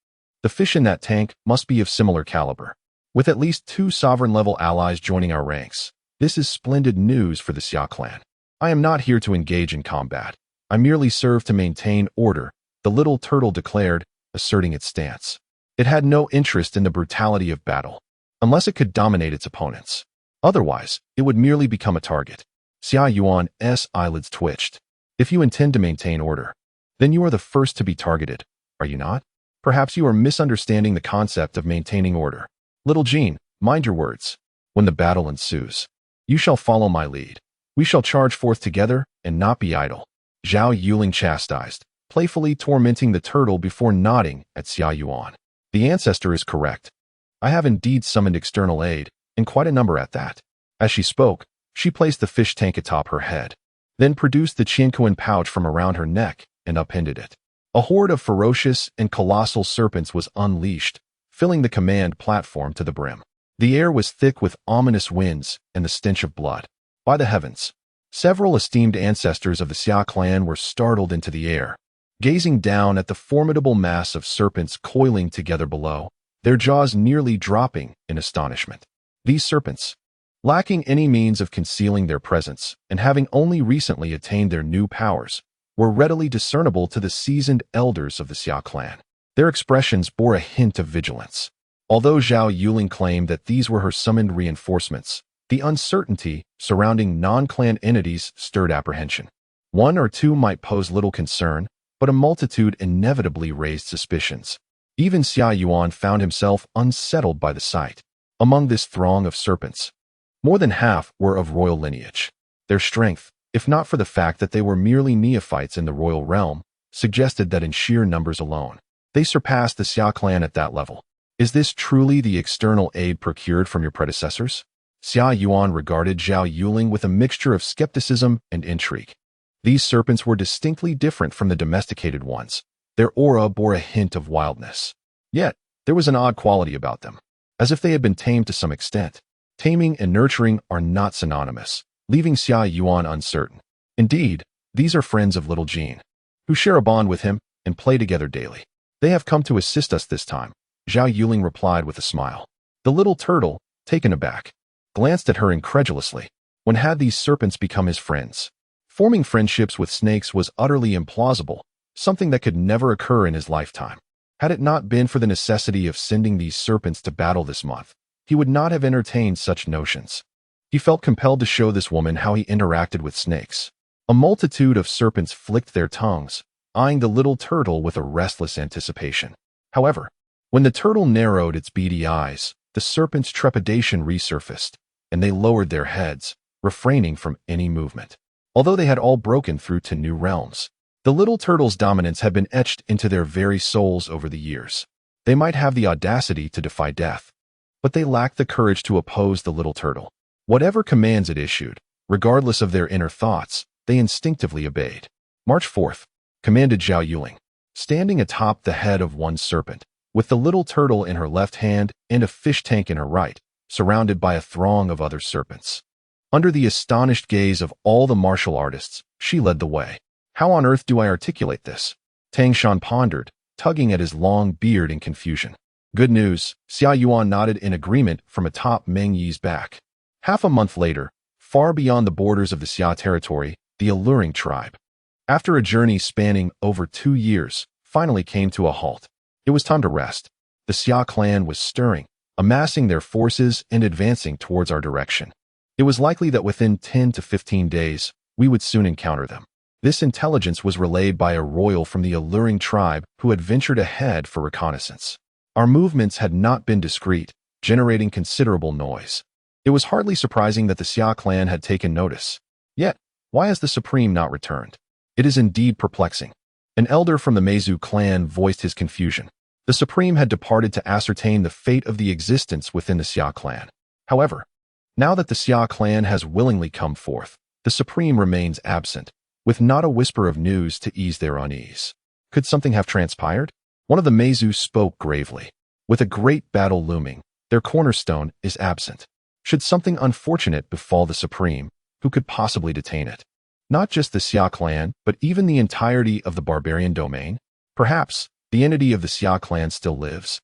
The fish in that tank must be of similar caliber. With at least 2 sovereign-level allies joining our ranks, this is splendid news for the Xia Clan. I am not here to engage in combat. I merely serve to maintain order," the little turtle declared, asserting its stance. It had no interest in the brutality of battle, unless it could dominate its opponents. Otherwise, it would merely become a target. Xia Yuan's eyelids twitched. "If you intend to maintain order, then you are the first to be targeted, are you not? Perhaps you are misunderstanding the concept of maintaining order. Little Jean, mind your words. When the battle ensues, you shall follow my lead. We shall charge forth together and not be idle." Zhao Yuling chastised, playfully tormenting the turtle before nodding at Xia Yuan. "The ancestor is correct. I have indeed summoned external aid, and quite a number at that." As she spoke, She placed the fish tank atop her head, then produced the Qiankuan pouch from around her neck and upended it. A horde of ferocious and colossal serpents was unleashed, filling the command platform to the brim. The air was thick with ominous winds and the stench of blood. By the heavens, several esteemed ancestors of the Xia clan were startled into the air, gazing down at the formidable mass of serpents coiling together below, their jaws nearly dropping in astonishment. These serpents, lacking any means of concealing their presence and having only recently attained their new powers, were readily discernible to the seasoned elders of the Xia clan. Their expressions bore a hint of vigilance. Although Zhao Yuling claimed that these were her summoned reinforcements, the uncertainty surrounding non-clan entities stirred apprehension. One or two might pose little concern, but a multitude inevitably raised suspicions. Even Xia Yuan found himself unsettled by the sight. Among this throng of serpents, more than half were of royal lineage. Their strength, if not for the fact that they were merely neophytes in the royal realm, suggested that in sheer numbers alone, they surpassed the Xia clan at that level. Is this truly the external aid procured from your predecessors? Xia Yuan regarded Zhao Yuling with a mixture of skepticism and intrigue. These serpents were distinctly different from the domesticated ones. Their aura bore a hint of wildness. Yet, there was an odd quality about them, as if they had been tamed to some extent. Taming and nurturing are not synonymous, leaving Xia Yuan uncertain. Indeed, these are friends of little Jean, who share a bond with him and play together daily. They have come to assist us this time, Zhao Yuling replied with a smile. The little turtle, taken aback, glanced at her incredulously. When had these serpents become his friends? Forming friendships with snakes was utterly implausible, something that could never occur in his lifetime. Had it not been for the necessity of sending these serpents to battle this month, he would not have entertained such notions. He felt compelled to show this woman how he interacted with snakes. A multitude of serpents flicked their tongues, eyeing the little turtle with a restless anticipation. However, when the turtle narrowed its beady eyes, the serpents' trepidation resurfaced, and they lowered their heads, refraining from any movement. Although they had all broken through to new realms, the little turtle's dominance had been etched into their very souls over the years. They might have the audacity to defy death, but they lacked the courage to oppose the little turtle. Whatever commands it issued, regardless of their inner thoughts, they instinctively obeyed. March 4th, commanded Zhao Yuling, standing atop the head of one serpent, with the little turtle in her left hand and a fish tank in her right, surrounded by a throng of other serpents. Under the astonished gaze of all the martial artists, she led the way. How on earth do I articulate this? Tang Shan pondered, tugging at his long beard in confusion. Good news, Xia Yuan nodded in agreement from atop Meng Yi's back. Half a month later, far beyond the borders of the Xia territory, the Adhering tribe, after a journey spanning over 2 years, finally came to a halt. It was time to rest. The Xia clan was stirring, amassing their forces and advancing towards our direction. It was likely that within 10 to 15 days, we would soon encounter them. This intelligence was relayed by a royal from the Adhering tribe who had ventured ahead for reconnaissance. Our movements had not been discreet, generating considerable noise. It was hardly surprising that the Xia clan had taken notice. Yet, why has the Supreme not returned? It is indeed perplexing. An elder from the Meizu clan voiced his confusion. The Supreme had departed to ascertain the fate of the existence within the Xia clan. However, now that the Xia clan has willingly come forth, the Supreme remains absent, with not a whisper of news to ease their unease. Could something have transpired? One of the Meizu spoke gravely. With a great battle looming, their cornerstone is absent. Should something unfortunate befall the Supreme, who could possibly detain it? Not just the Xia clan, but even the entirety of the barbarian domain? Perhaps the entity of the Xia clan still lives,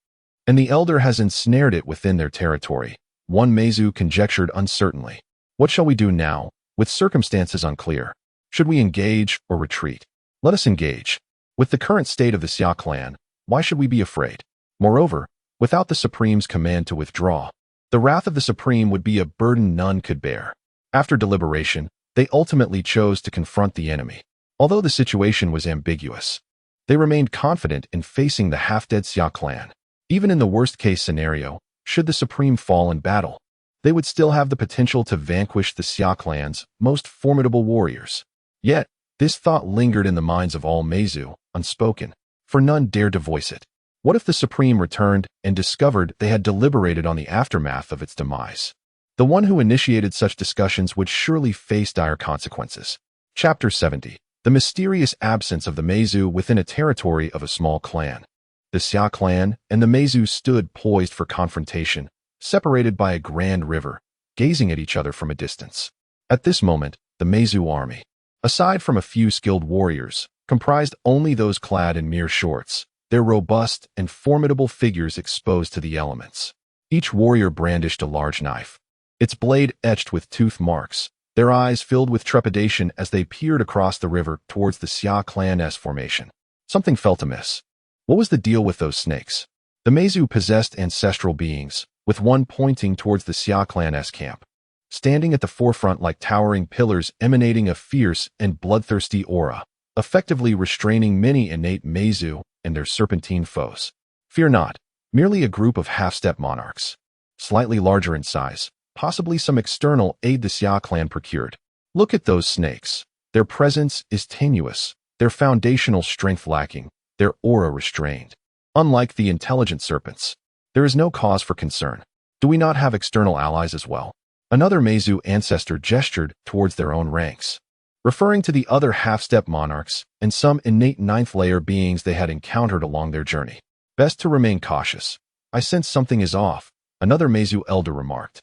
and the elder has ensnared it within their territory. One Meizu conjectured uncertainly. What shall we do now, with circumstances unclear? Should we engage or retreat? Let us engage. With the current state of the Xia clan, why should we be afraid? Moreover, without the Supreme's command to withdraw, the wrath of the Supreme would be a burden none could bear. After deliberation, they ultimately chose to confront the enemy. Although the situation was ambiguous, they remained confident in facing the half-dead Xia clan. Even in the worst-case scenario, should the Supreme fall in battle, they would still have the potential to vanquish the Xia clan's most formidable warriors. Yet, this thought lingered in the minds of all Meizu, unspoken, for none dared to voice it. What if the Supreme returned and discovered they had deliberated on the aftermath of its demise? The one who initiated such discussions would surely face dire consequences. Chapter 70. The mysterious absence of the Meizu within a territory of a small clan. The Xia Clan and the Meizu stood poised for confrontation, separated by a grand river, gazing at each other from a distance. At this moment, the Meizu army, aside from a few skilled warriors, comprised only those clad in mere shorts, their robust and formidable figures exposed to the elements. Each warrior brandished a large knife, its blade etched with tooth marks, their eyes filled with trepidation as they peered across the river towards the Xia Clan's formation. Something felt amiss. What was the deal with those snakes? The Meizu possessed ancestral beings, with one pointing towards the Xia Clan's camp, standing at the forefront like towering pillars emanating a fierce and bloodthirsty aura, effectively restraining many innate Meizu and their serpentine foes. Fear not, merely a group of half-step monarchs, slightly larger in size, possibly some external aid the Xia Clan procured. Look at those snakes. Their presence is tenuous, their foundational strength lacking, their aura restrained. Unlike the intelligent serpents, there is no cause for concern. Do we not have external allies as well? Another Meizu ancestor gestured towards their own ranks, referring to the other half-step monarchs and some innate ninth-layer beings they had encountered along their journey. Best to remain cautious. I sense something is off, another Meizu elder remarked,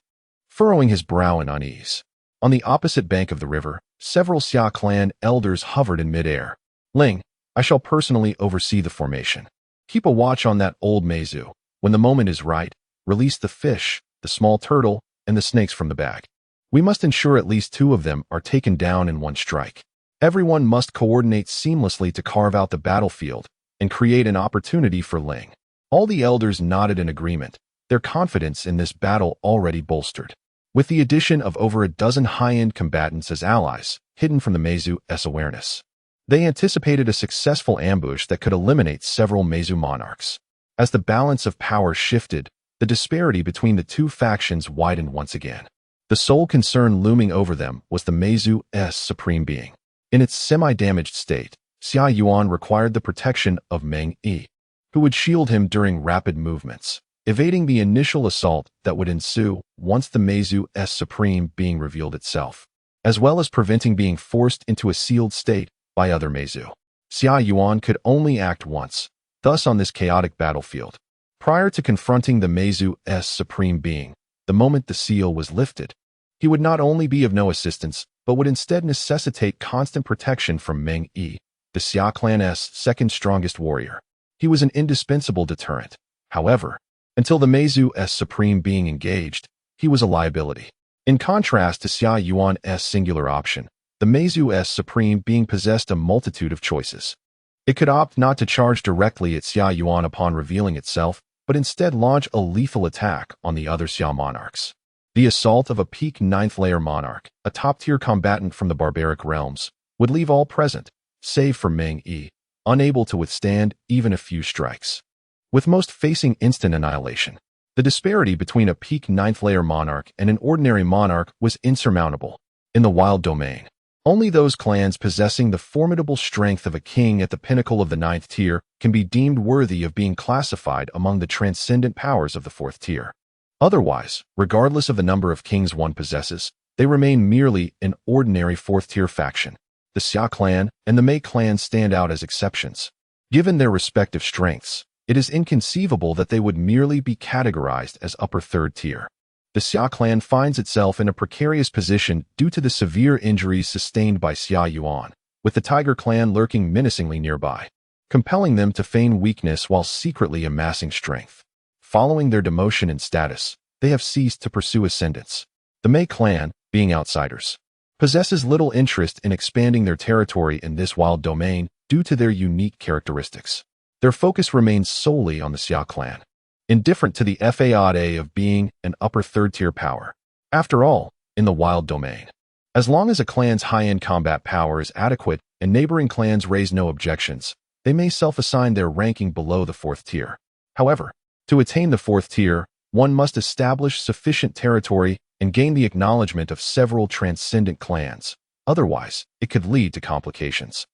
furrowing his brow in unease. On the opposite bank of the river, several Xia Clan elders hovered in midair. Ling, I shall personally oversee the formation. Keep a watch on that old Meizu. When the moment is right, release the fish, the small turtle, and the snakes from the bag. We must ensure at least 2 of them are taken down in one strike. Everyone must coordinate seamlessly to carve out the battlefield and create an opportunity for Ling. All the elders nodded in agreement, their confidence in this battle already bolstered. With the addition of over a dozen high-end combatants as allies, hidden from the Meizu's awareness, they anticipated a successful ambush that could eliminate several Meizu monarchs. As the balance of power shifted, the disparity between the 2 factions widened once again. The sole concern looming over them was the Meizu's supreme being. In its semi-damaged state, Xia Yuan required the protection of Meng Yi, who would shield him during rapid movements, evading the initial assault that would ensue once the Meizu's supreme being revealed itself, as well as preventing being forced into a sealed state by other Meizu. Xia Yuan could only act once, thus on this chaotic battlefield. Prior to confronting the Meizu's supreme being, the moment the seal was lifted, he would not only be of no assistance, but would instead necessitate constant protection from Meng Yi, the Xia Clan's second strongest warrior. He was an indispensable deterrent. However, until the Meizu's supreme being engaged, he was a liability. In contrast to Xia Yuan's singular option, the Meizu's supreme being possessed a multitude of choices. It could opt not to charge directly at Xia Yuan upon revealing itself, but instead launch a lethal attack on the other Xia monarchs. The assault of a peak 9th-layer monarch, a top-tier combatant from the barbaric realms, would leave all present, save for Meng Yi, unable to withstand even a few strikes. With most facing instant annihilation, the disparity between a peak 9th-layer monarch and an ordinary monarch was insurmountable. In the wild domain, only those clans possessing the formidable strength of a king at the pinnacle of the 9th tier can be deemed worthy of being classified among the transcendent powers of the 4th tier. Otherwise, regardless of the number of kings one possesses, they remain merely an ordinary 4th tier faction. The Xia Clan and the Mei Clan stand out as exceptions. Given their respective strengths, it is inconceivable that they would merely be categorized as upper 3rd tier. The Xia Clan finds itself in a precarious position due to the severe injuries sustained by Xia Yuan, with the Tiger Clan lurking menacingly nearby, compelling them to feign weakness while secretly amassing strength. Following their demotion in status, they have ceased to pursue ascendance. The Mei Clan, being outsiders, possesses little interest in expanding their territory in this wild domain due to their unique characteristics. Their focus remains solely on the Xia Clan, indifferent to the fade of being an upper 3rd tier power. After all, in the wild domain, as long as a clan's high-end combat power is adequate and neighboring clans raise no objections, they may self-assign their ranking below the 4th tier. However, to attain the 4th tier, one must establish sufficient territory and gain the acknowledgement of several transcendent clans. Otherwise, it could lead to complications.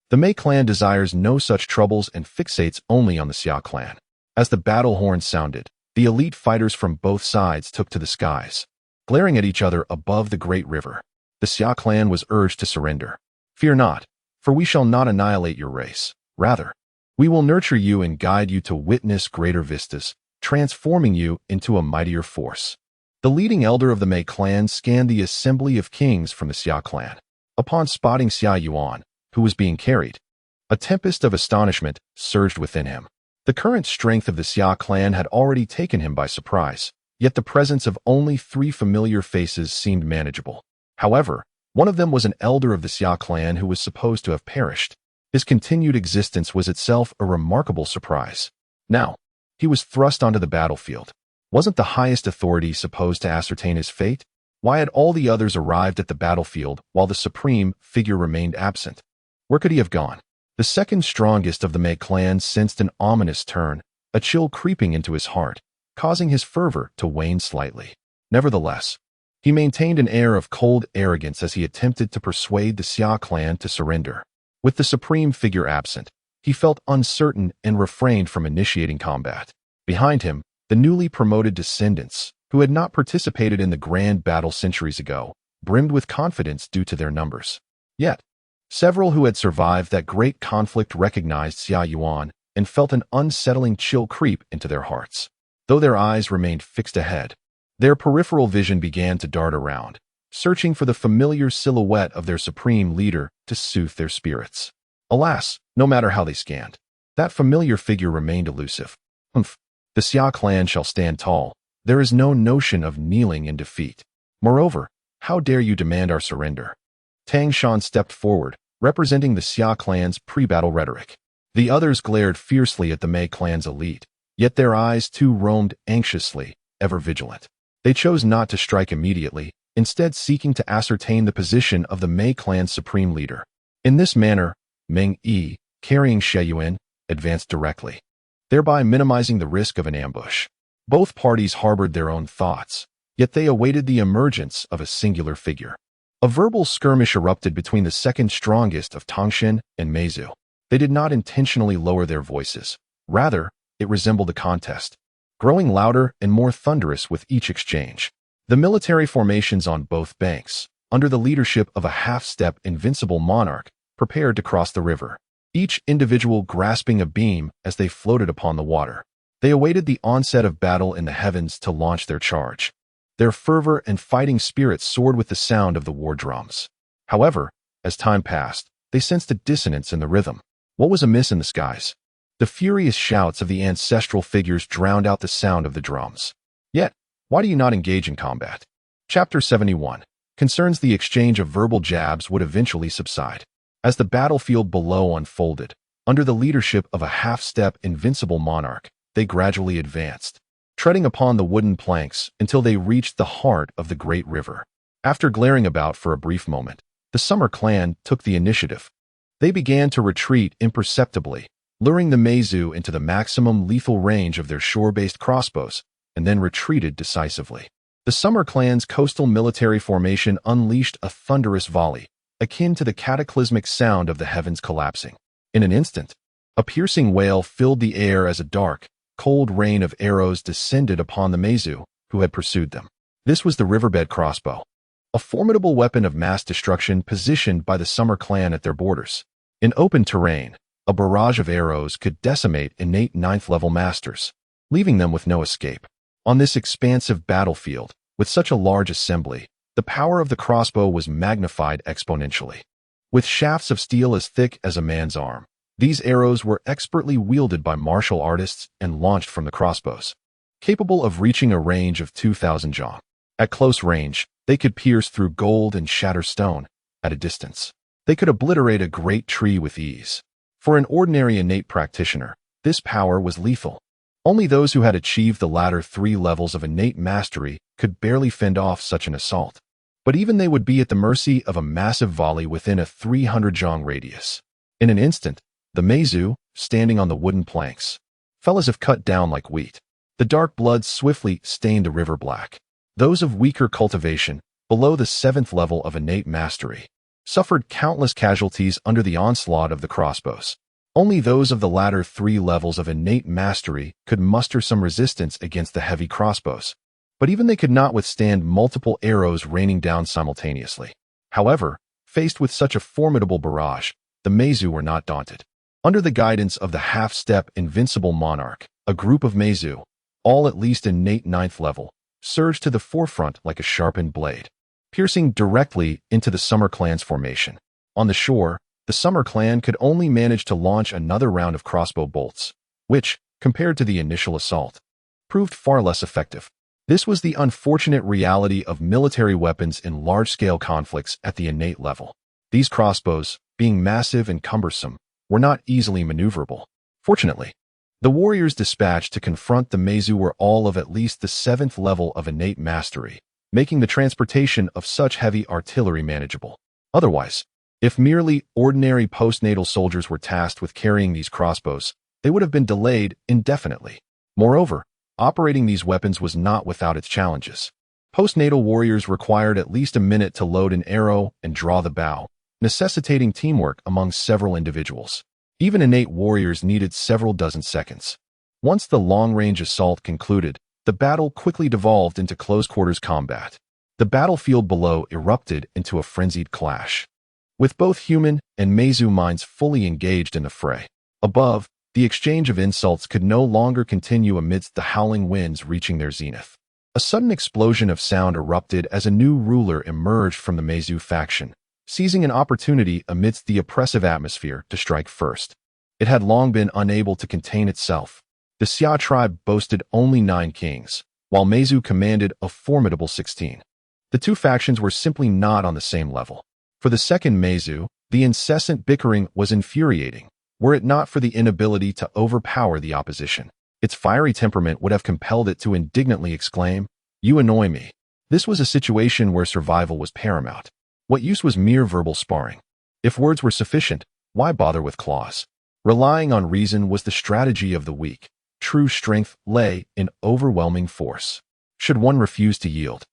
The Mei Clan desires no such troubles and fixates only on the Xia Clan. As the battle horn sounded, the elite fighters from both sides took to the skies. glaring at each other above the great river. The Xia clan was urged to surrender. "Fear not, for we shall not annihilate your race. Rather, we will nurture you and guide you to witness greater vistas, transforming you into a mightier force." The leading elder of the Mei clan scanned the assembly of kings from the Xia clan. Upon spotting Xia Yuan, who was being carried, a tempest of astonishment surged within him. The current strength of the Xia clan had already taken him by surprise, yet the presence of only 3 familiar faces seemed manageable. However, one of them was an elder of the Xia clan who was supposed to have perished. His continued existence was itself a remarkable surprise. Now, he was thrust onto the battlefield. Wasn't the highest authority supposed to ascertain his fate? Why had all the others arrived at the battlefield while the supreme figure remained absent? Where could he have gone? The second strongest of the Mei clan sensed an ominous turn, a chill creeping into his heart, causing his fervor to wane slightly. Nevertheless, he maintained an air of cold arrogance as he attempted to persuade the Xia clan to surrender. With the supreme figure absent, he felt uncertain and refrained from initiating combat. Behind him, the newly promoted descendants, who had not participated in the grand battle centuries ago, brimmed with confidence due to their numbers. Yet, several who had survived that great conflict recognized Xia Yuan and felt an unsettling chill creep into their hearts. Though their eyes remained fixed ahead, their peripheral vision began to dart around, searching for the familiar silhouette of their supreme leader to soothe their spirits. Alas, no matter how they scanned, that familiar figure remained elusive. Humph, the Xia clan shall stand tall. There is no notion of kneeling in defeat. Moreover, how dare you demand our surrender? Tang Shan stepped forward, representing the Xia clan's pre-battle rhetoric. The others glared fiercely at the Mei clan's elite, yet their eyes too roamed anxiously, ever vigilant. They chose not to strike immediately, instead seeking to ascertain the position of the Mei clan's supreme leader. In this manner, Meng Yi, carrying Xie Yuan, advanced directly, thereby minimizing the risk of an ambush. Both parties harbored their own thoughts, yet they awaited the emergence of a singular figure. A verbal skirmish erupted between the second strongest of Tangshan and Meizu. They did not intentionally lower their voices. Rather, it resembled a contest, growing louder and more thunderous with each exchange. The military formations on both banks, under the leadership of a half-step invincible monarch, prepared to cross the river, each individual grasping a beam as they floated upon the water. They awaited the onset of battle in the heavens to launch their charge. Their fervor and fighting spirit soared with the sound of the war drums. However, as time passed, they sensed a dissonance in the rhythm. What was amiss in the skies? The furious shouts of the ancestral figures drowned out the sound of the drums. Yet, why do you not engage in combat? Chapter 71 concerns the exchange of verbal jabs would eventually subside. As the battlefield below unfolded, under the leadership of a half-step invincible monarch, they gradually advanced, treading upon the wooden planks until they reached the heart of the great river. After glaring about for a brief moment, the Summer clan took the initiative. They began to retreat imperceptibly, luring the Meizu into the maximum lethal range of their shore-based crossbows, and then retreated decisively. The Summer clan's coastal military formation unleashed a thunderous volley, akin to the cataclysmic sound of the heavens collapsing. In an instant, a piercing wail filled the air as a dark, cold rain of arrows descended upon the Meizu, who had pursued them. This was the riverbed crossbow, a formidable weapon of mass destruction positioned by the Summer clan at their borders. In open terrain, a barrage of arrows could decimate innate 9th-level masters, leaving them with no escape. On this expansive battlefield, with such a large assembly, the power of the crossbow was magnified exponentially. With shafts of steel as thick as a man's arm, these arrows were expertly wielded by martial artists and launched from the crossbows, capable of reaching a range of 2,000 jong. At close range, they could pierce through gold and shatter stone. At a distance, they could obliterate a great tree with ease. For an ordinary innate practitioner, this power was lethal. Only those who had achieved the latter 3 levels of innate mastery could barely fend off such an assault. But even they would be at the mercy of a massive volley within a 300 jong radius. In an instant, the Meizu, standing on the wooden planks, fell as if cut down like wheat. The dark blood swiftly stained the river black. Those of weaker cultivation, below the 7th level of innate mastery, suffered countless casualties under the onslaught of the crossbows. Only those of the latter 3 levels of innate mastery could muster some resistance against the heavy crossbows. but even they could not withstand multiple arrows raining down simultaneously. However, faced with such a formidable barrage, the Meizu were not daunted. Under the guidance of the half-step invincible monarch, a group of Meizu, all at least innate 9th level, surged to the forefront like a sharpened blade, piercing directly into the Summer Clan's formation. On the shore, the Summer Clan could only manage to launch another round of crossbow bolts, which, compared to the initial assault, proved far less effective. This was the unfortunate reality of military weapons in large-scale conflicts at the innate level. These crossbows, being massive and cumbersome, were not easily maneuverable. Fortunately, the warriors dispatched to confront the Meizu were all of at least the 7th level of innate mastery, making the transportation of such heavy artillery manageable. Otherwise, if merely ordinary postnatal soldiers were tasked with carrying these crossbows, they would have been delayed indefinitely. Moreover, operating these weapons was not without its challenges. Postnatal warriors required at least a minute to load an arrow and draw the bow, necessitating teamwork among several individuals. Even innate warriors needed several dozen seconds. Once the long-range assault concluded, the battle quickly devolved into close-quarters combat. The battlefield below erupted into a frenzied clash, with both human and Meizu minds fully engaged in the fray. Above, the exchange of insults could no longer continue amidst the howling winds reaching their zenith. A sudden explosion of sound erupted as a new ruler emerged from the Meizu faction, seizing an opportunity amidst the oppressive atmosphere to strike first. It had long been unable to contain itself. The Xia tribe boasted only 9 kings, while Meizu commanded a formidable 16. The two factions were simply not on the same level. For the second Meizu, the incessant bickering was infuriating, were it not for the inability to overpower the opposition. Its fiery temperament would have compelled it to indignantly exclaim, "You annoy me." This was a situation where survival was paramount. What use was mere verbal sparring? If words were sufficient, why bother with claws? Relying on reason was the strategy of the weak. True strength lay in overwhelming force. Should one refuse to yield,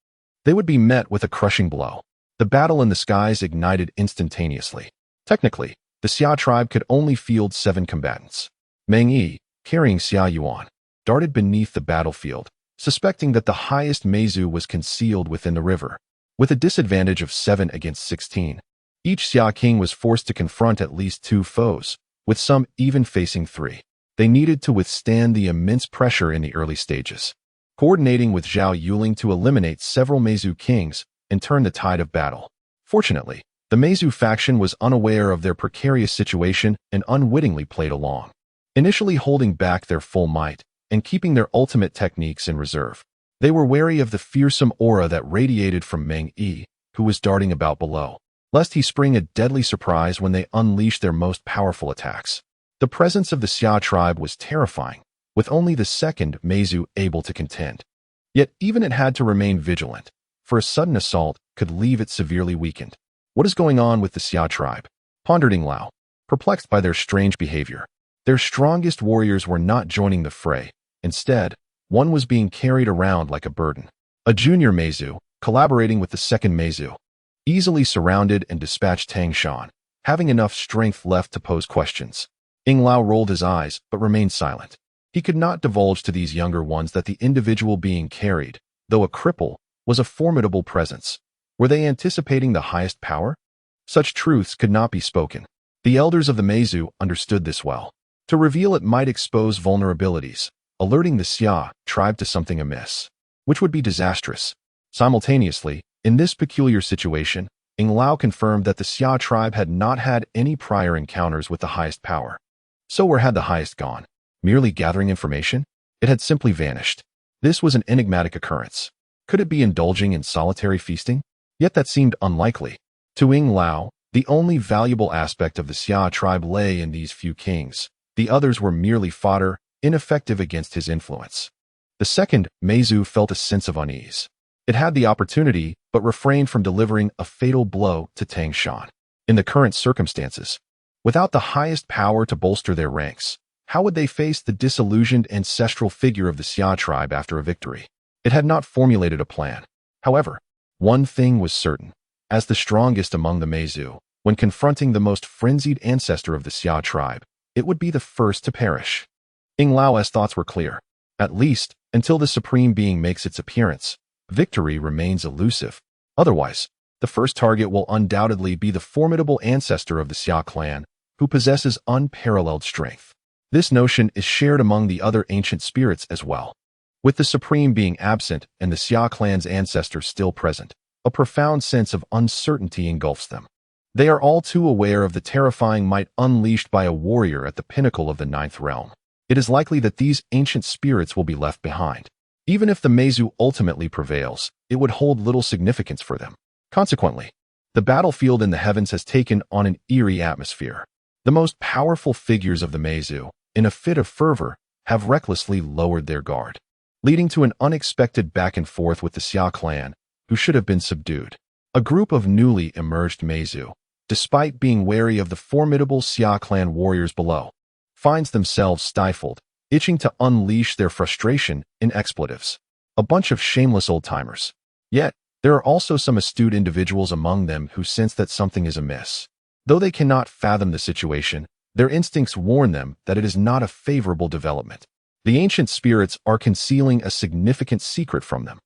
they would be met with a crushing blow. The battle in the skies ignited instantaneously. Technically, the Xia tribe could only field 7 combatants. Meng Yi, carrying Xia Yuan, darted beneath the battlefield, suspecting that the highest Meizu was concealed within the river. With a disadvantage of 7 against 16, each Xia king was forced to confront at least 2 foes, with some even facing 3. They needed to withstand the immense pressure in the early stages, coordinating with Zhao Yuling to eliminate several Meizu kings and turn the tide of battle. Fortunately, the Meizu faction was unaware of their precarious situation and unwittingly played along, initially holding back their full might and keeping their ultimate techniques in reserve. They were wary of the fearsome aura that radiated from Meng Yi, who was darting about below, lest he spring a deadly surprise when they unleashed their most powerful attacks. The presence of the Xia tribe was terrifying, with only the second Meizu able to contend. Yet even it had to remain vigilant, for a sudden assault could leave it severely weakened. What is going on with the Xia tribe? Pondered Ing Lao, perplexed by their strange behavior. Their strongest warriors were not joining the fray. Instead, one was being carried around like a burden. A junior Meizu, collaborating with the second Meizu, easily surrounded and dispatched Tang Shan, having enough strength left to pose questions. Ing Lao rolled his eyes, but remained silent. He could not divulge to these younger ones that the individual being carried, though a cripple, was a formidable presence. Were they anticipating the highest power? Such truths could not be spoken. The elders of the Meizu understood this well. To reveal it might expose vulnerabilities, alerting the Xia tribe to something amiss, which would be disastrous. Simultaneously, in this peculiar situation, Ing Lao confirmed that the Xia tribe had not had any prior encounters with the highest power. So where had the highest gone? Merely gathering information? It had simply vanished. This was an enigmatic occurrence. Could it be indulging in solitary feasting? Yet that seemed unlikely. To Ing Lao, the only valuable aspect of the Xia tribe lay in these few kings. The others were merely fodder, ineffective against his influence. The second Meizu felt a sense of unease. It had the opportunity, but refrained from delivering a fatal blow to Tang Shan. In the current circumstances, without the highest power to bolster their ranks, how would they face the disillusioned ancestral figure of the Xia tribe after a victory? It had not formulated a plan. However, one thing was certain. As the strongest among the Meizu, when confronting the most frenzied ancestor of the Xia tribe, it would be the first to perish. Ing Lao's thoughts were clear. At least, Until the Supreme Being makes its appearance, victory remains elusive. Otherwise, the first target will undoubtedly be the formidable ancestor of the Xia Clan, who possesses unparalleled strength. This notion is shared among the other ancient spirits as well. With the Supreme Being absent and the Xia Clan's ancestor still present, a profound sense of uncertainty engulfs them. They are all too aware of the terrifying might unleashed by a warrior at the pinnacle of the ninth realm. It is likely that these ancient spirits will be left behind. Even if the Meizu ultimately prevails, it would hold little significance for them. Consequently, the battlefield in the heavens has taken on an eerie atmosphere. The most powerful figures of the Meizu, in a fit of fervor, have recklessly lowered their guard, leading to an unexpected back and forth with the Xia Clan, who should have been subdued. A group of newly emerged Meizu, despite being wary of the formidable Xia Clan warriors below, finds themselves stifled, itching to unleash their frustration in expletives. A bunch of shameless old-timers. Yet, there are also some astute individuals among them who sense that something is amiss. Though they cannot fathom the situation, their instincts warn them that it is not a favorable development. The ancient spirits are concealing a significant secret from them.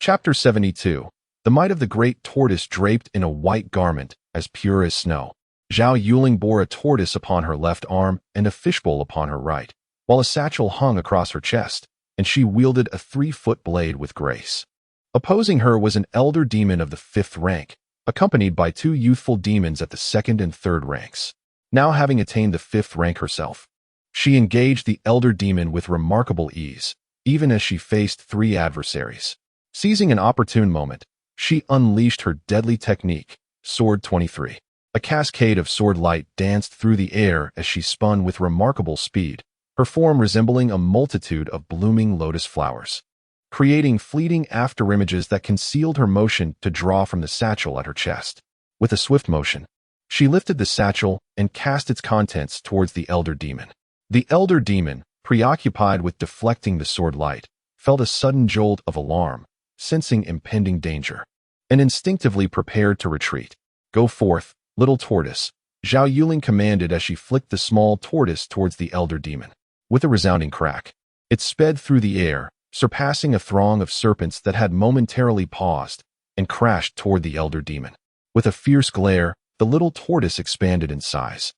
Chapter 72. The might of the great tortoise draped in a white garment, as pure as snow. Zhao Yuling bore a tortoise upon her left arm and a fishbowl upon her right, while a satchel hung across her chest, and she wielded a 3-foot blade with grace. Opposing her was an elder demon of the 5th rank, accompanied by 2 youthful demons at the 2nd and 3rd ranks. Now having attained the 5th rank herself, she engaged the elder demon with remarkable ease, even as she faced 3 adversaries. Seizing an opportune moment, she unleashed her deadly technique, Sword 23. A cascade of sword light danced through the air as she spun with remarkable speed, her form resembling a multitude of blooming lotus flowers, creating fleeting afterimages that concealed her motion to draw from the satchel at her chest. With a swift motion, she lifted the satchel and cast its contents towards the elder demon. The elder demon, preoccupied with deflecting the sword light, felt a sudden jolt of alarm, sensing impending danger, and instinctively prepared to retreat. "Go forth, little tortoise," Zhao Yuling commanded as she flicked the small tortoise towards the elder demon. With a resounding crack, it sped through the air, surpassing a throng of serpents that had momentarily paused, and crashed toward the elder demon. With a fierce glare, the little tortoise expanded in size,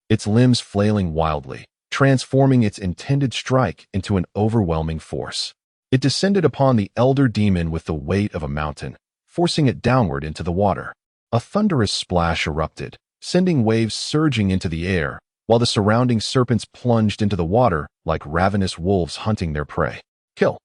its limbs flailing wildly, transforming its intended strike into an overwhelming force. It descended upon the elder demon with the weight of a mountain, forcing it downward into the water. A thunderous splash erupted, sending waves surging into the air, while the surrounding serpents plunged into the water like ravenous wolves hunting their prey. "Kill!"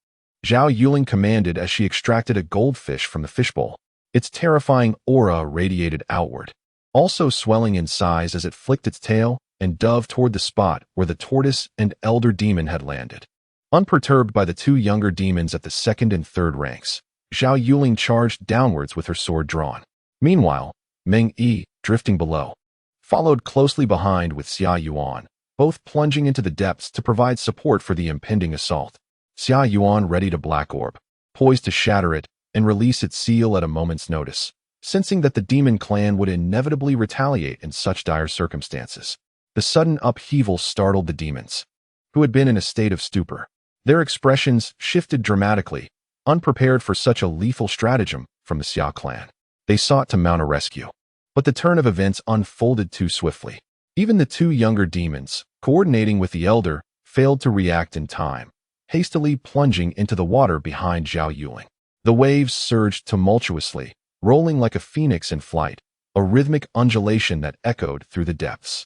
Zhao Yuling commanded as she extracted a goldfish from the fishbowl. Its terrifying aura radiated outward, also swelling in size as it flicked its tail and dove toward the spot where the tortoise and elder demon had landed. Unperturbed by the 2 younger demons at the 2nd and 3rd ranks, Zhao Yuling charged downwards with her sword drawn. Meanwhile, Meng Yi, drifting below, followed closely behind with Xia Yuan, both plunging into the depths to provide support for the impending assault. Xia Yuan readied a black orb, poised to shatter it and release its seal at a moment's notice, sensing that the demon clan would inevitably retaliate in such dire circumstances. The sudden upheaval startled the demons, who had been in a state of stupor. Their expressions shifted dramatically, unprepared for such a lethal stratagem from the Xia clan. They sought to mount a rescue, but the turn of events unfolded too swiftly. Even the 2 younger demons, coordinating with the elder, failed to react in time, hastily plunging into the water behind Zhao Yuling. The waves surged tumultuously, rolling like a phoenix in flight, a rhythmic undulation that echoed through the depths.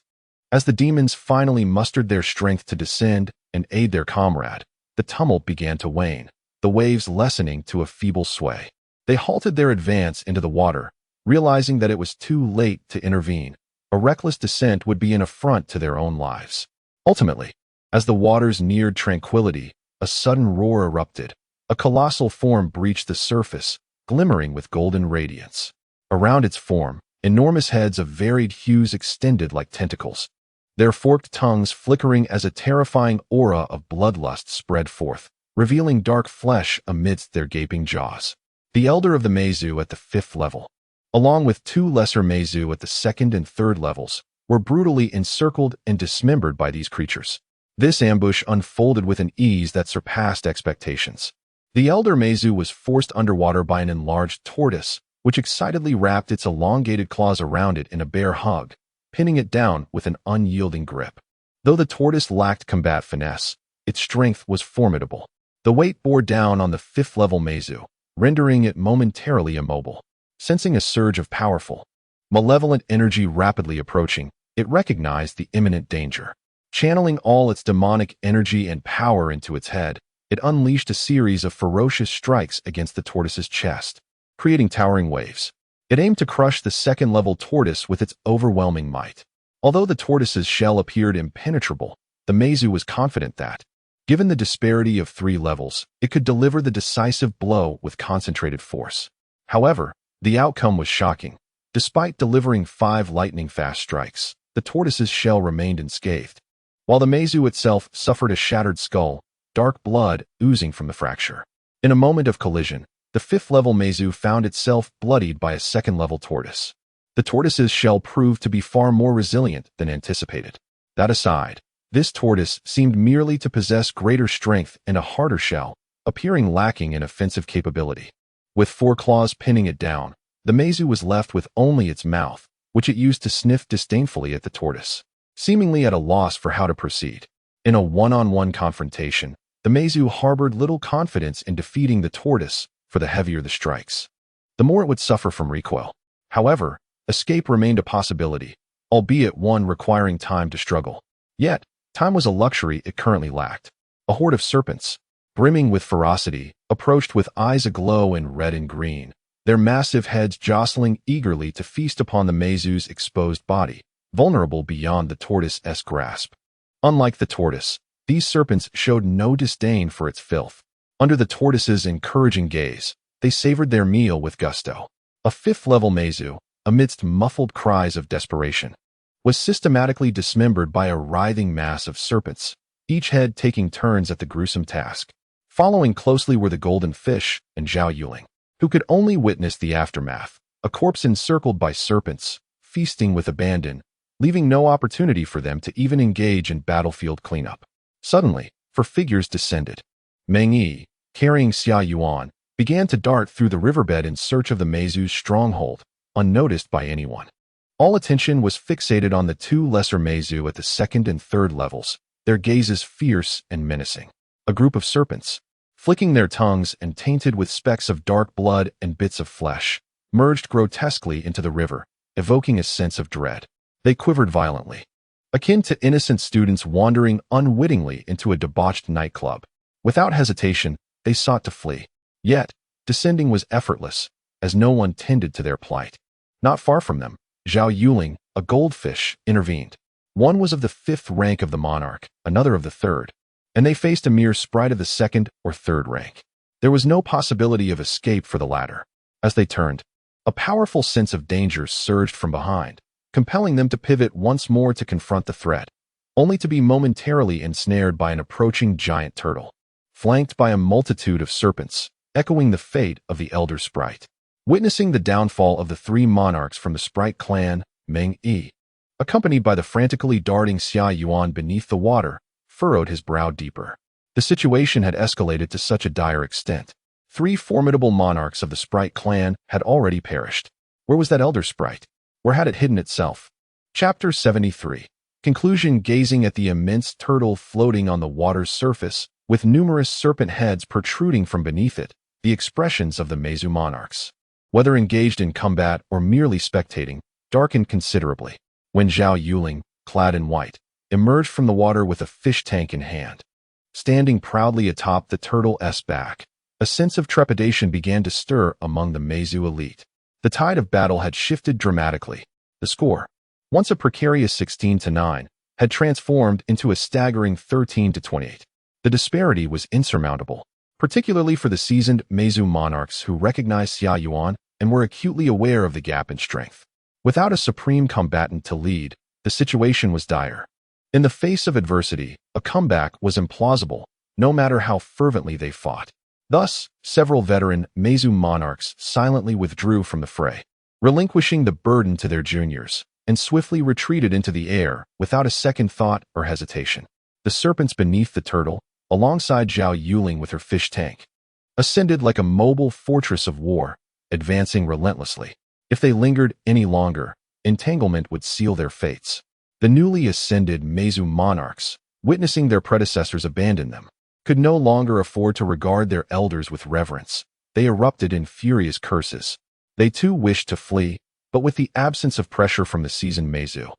As the demons finally mustered their strength to descend and aid their comrade, the tumult began to wane, the waves lessening to a feeble sway. They halted their advance into the water, realizing that it was too late to intervene. A reckless descent would be an affront to their own lives. Ultimately, as the waters neared tranquility, a sudden roar erupted. A colossal form breached the surface, glimmering with golden radiance. Around its form, enormous heads of varied hues extended like tentacles, their forked tongues flickering as a terrifying aura of bloodlust spread forth, revealing dark flesh amidst their gaping jaws. The elder of the Meizu at the 5th level, along with 2 lesser Meizu at the 2nd and 3rd levels, were brutally encircled and dismembered by these creatures. This ambush unfolded with an ease that surpassed expectations. The elder Meizu was forced underwater by an enlarged tortoise, which excitedly wrapped its elongated claws around it in a bear hug, pinning it down with an unyielding grip. Though the tortoise lacked combat finesse, its strength was formidable. The weight bore down on the fifth-level Meizu, rendering it momentarily immobile. Sensing a surge of powerful, malevolent energy rapidly approaching, it recognized the imminent danger. Channeling all its demonic energy and power into its head, it unleashed a series of ferocious strikes against the tortoise's chest, creating towering waves. It aimed to crush the second-level tortoise with its overwhelming might. Although the tortoise's shell appeared impenetrable, the Meizu was confident that, given the disparity of 3 levels, it could deliver the decisive blow with concentrated force. However, the outcome was shocking. Despite delivering 5 lightning-fast strikes, the tortoise's shell remained unscathed, while the Meizu itself suffered a shattered skull, dark blood oozing from the fracture. In a moment of collision, the 5th-level Meizu found itself bloodied by a 2nd-level tortoise. The tortoise's shell proved to be far more resilient than anticipated. That aside, this tortoise seemed merely to possess greater strength and a harder shell, appearing lacking in offensive capability. With 4 claws pinning it down, the Meizu was left with only its mouth, which it used to sniff disdainfully at the tortoise, seemingly at a loss for how to proceed. In a one-on-one confrontation, the Meizu harbored little confidence in defeating the tortoise, for the heavier the strikes, the more it would suffer from recoil. However, escape remained a possibility, albeit one requiring time to struggle. Yet, time was a luxury it currently lacked. A horde of serpents, brimming with ferocity, approached with eyes aglow in red and green, their massive heads jostling eagerly to feast upon the Meizu's exposed body, vulnerable beyond the tortoise's grasp. Unlike the tortoise, these serpents showed no disdain for its filth. Under the tortoise's encouraging gaze, they savored their meal with gusto. A 5th-level Meizu, amidst muffled cries of desperation, was systematically dismembered by a writhing mass of serpents, each head taking turns at the gruesome task. Following closely were the golden fish and Zhao Yuling, who could only witness the aftermath, a corpse encircled by serpents, feasting with abandon, leaving no opportunity for them to even engage in battlefield cleanup. Suddenly, 4 figures descended. Meng Yi, carrying Xia Yuan, began to dart through the riverbed in search of the Meizu's stronghold, unnoticed by anyone. All attention was fixated on the 2 lesser Meizu at the 2nd and 3rd levels, their gazes fierce and menacing. A group of serpents, flicking their tongues and tainted with specks of dark blood and bits of flesh, merged grotesquely into the river, evoking a sense of dread. They quivered violently, akin to innocent students wandering unwittingly into a debauched nightclub. Without hesitation, they sought to flee. Yet, descending was effortless, as no one tended to their plight. Not far from them, Zhao Yuling, a goldfish, intervened. One was of the 5th rank of the monarch, another of the 3rd, and they faced a mere sprite of the 2nd or 3rd rank. There was no possibility of escape for the latter. As they turned, a powerful sense of danger surged from behind, compelling them to pivot once more to confront the threat, only to be momentarily ensnared by an approaching giant turtle, flanked by a multitude of serpents, echoing the fate of the elder sprite. Witnessing the downfall of the 3 monarchs from the sprite clan, Meng Yi, accompanied by the frantically darting Xia Yuan beneath the water, furrowed his brow deeper. The situation had escalated to such a dire extent. 3 formidable monarchs of the sprite clan had already perished. Where was that elder sprite? Where had it hidden itself? Chapter 73. Conclusion. Gazing at the immense turtle floating on the water's surface, with numerous serpent heads protruding from beneath it, the expressions of the Meizu monarchs, whether engaged in combat or merely spectating, darkened considerably. When Zhao Yuling, clad in white, emerged from the water with a fish tank in hand, standing proudly atop the turtle's back, a sense of trepidation began to stir among the Meizu elite. The tide of battle had shifted dramatically. The score, once a precarious 16-9, had transformed into a staggering 13-28. The disparity was insurmountable, particularly for the seasoned Meizu monarchs who recognized Xia Yuan and were acutely aware of the gap in strength. Without a supreme combatant to lead, the situation was dire. In the face of adversity, a comeback was implausible, no matter how fervently they fought. Thus, several veteran Meizu monarchs silently withdrew from the fray, relinquishing the burden to their juniors, and swiftly retreated into the air without a second thought or hesitation. The serpents beneath the turtle, alongside Zhao Yuling with her fish tank, ascended like a mobile fortress of war, advancing relentlessly. If they lingered any longer, entanglement would seal their fates. The newly ascended Meizu monarchs, witnessing their predecessors abandon them, could no longer afford to regard their elders with reverence. They erupted in furious curses. They too wished to flee, but with the absence of pressure from the seasoned Meizu.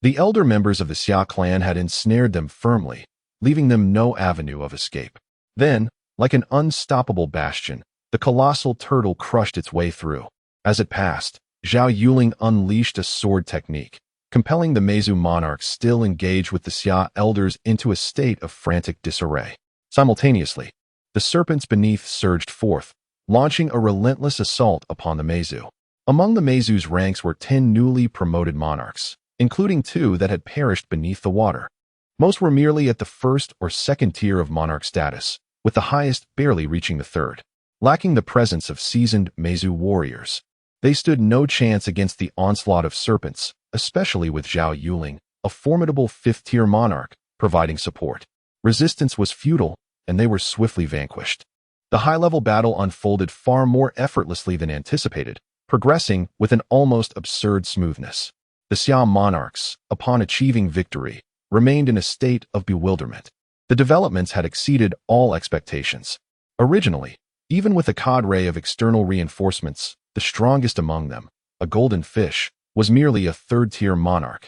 The elder members of the Xia clan had ensnared them firmly, leaving them no avenue of escape. Then, like an unstoppable bastion, the colossal turtle crushed its way through. As it passed, Zhao Yuling unleashed a sword technique, compelling the Meizu monarchs still engaged with the Xia elders into a state of frantic disarray. Simultaneously, the serpents beneath surged forth, launching a relentless assault upon the Meizu. Among the Meizu's ranks were 10 newly promoted monarchs, including 2 that had perished beneath the water. Most were merely at the first or second tier of monarch status, with the highest barely reaching the third. Lacking the presence of seasoned Meizu warriors, they stood no chance against the onslaught of serpents, especially with Zhao Yuling, a formidable 5th-tier monarch, providing support. Resistance was futile, and they were swiftly vanquished. The high-level battle unfolded far more effortlessly than anticipated, progressing with an almost absurd smoothness. The Xia monarchs, upon achieving victory, remained in a state of bewilderment. The developments had exceeded all expectations. Originally, even with a cadre of external reinforcements, the strongest among them, a golden fish, was merely a 3rd-tier monarch.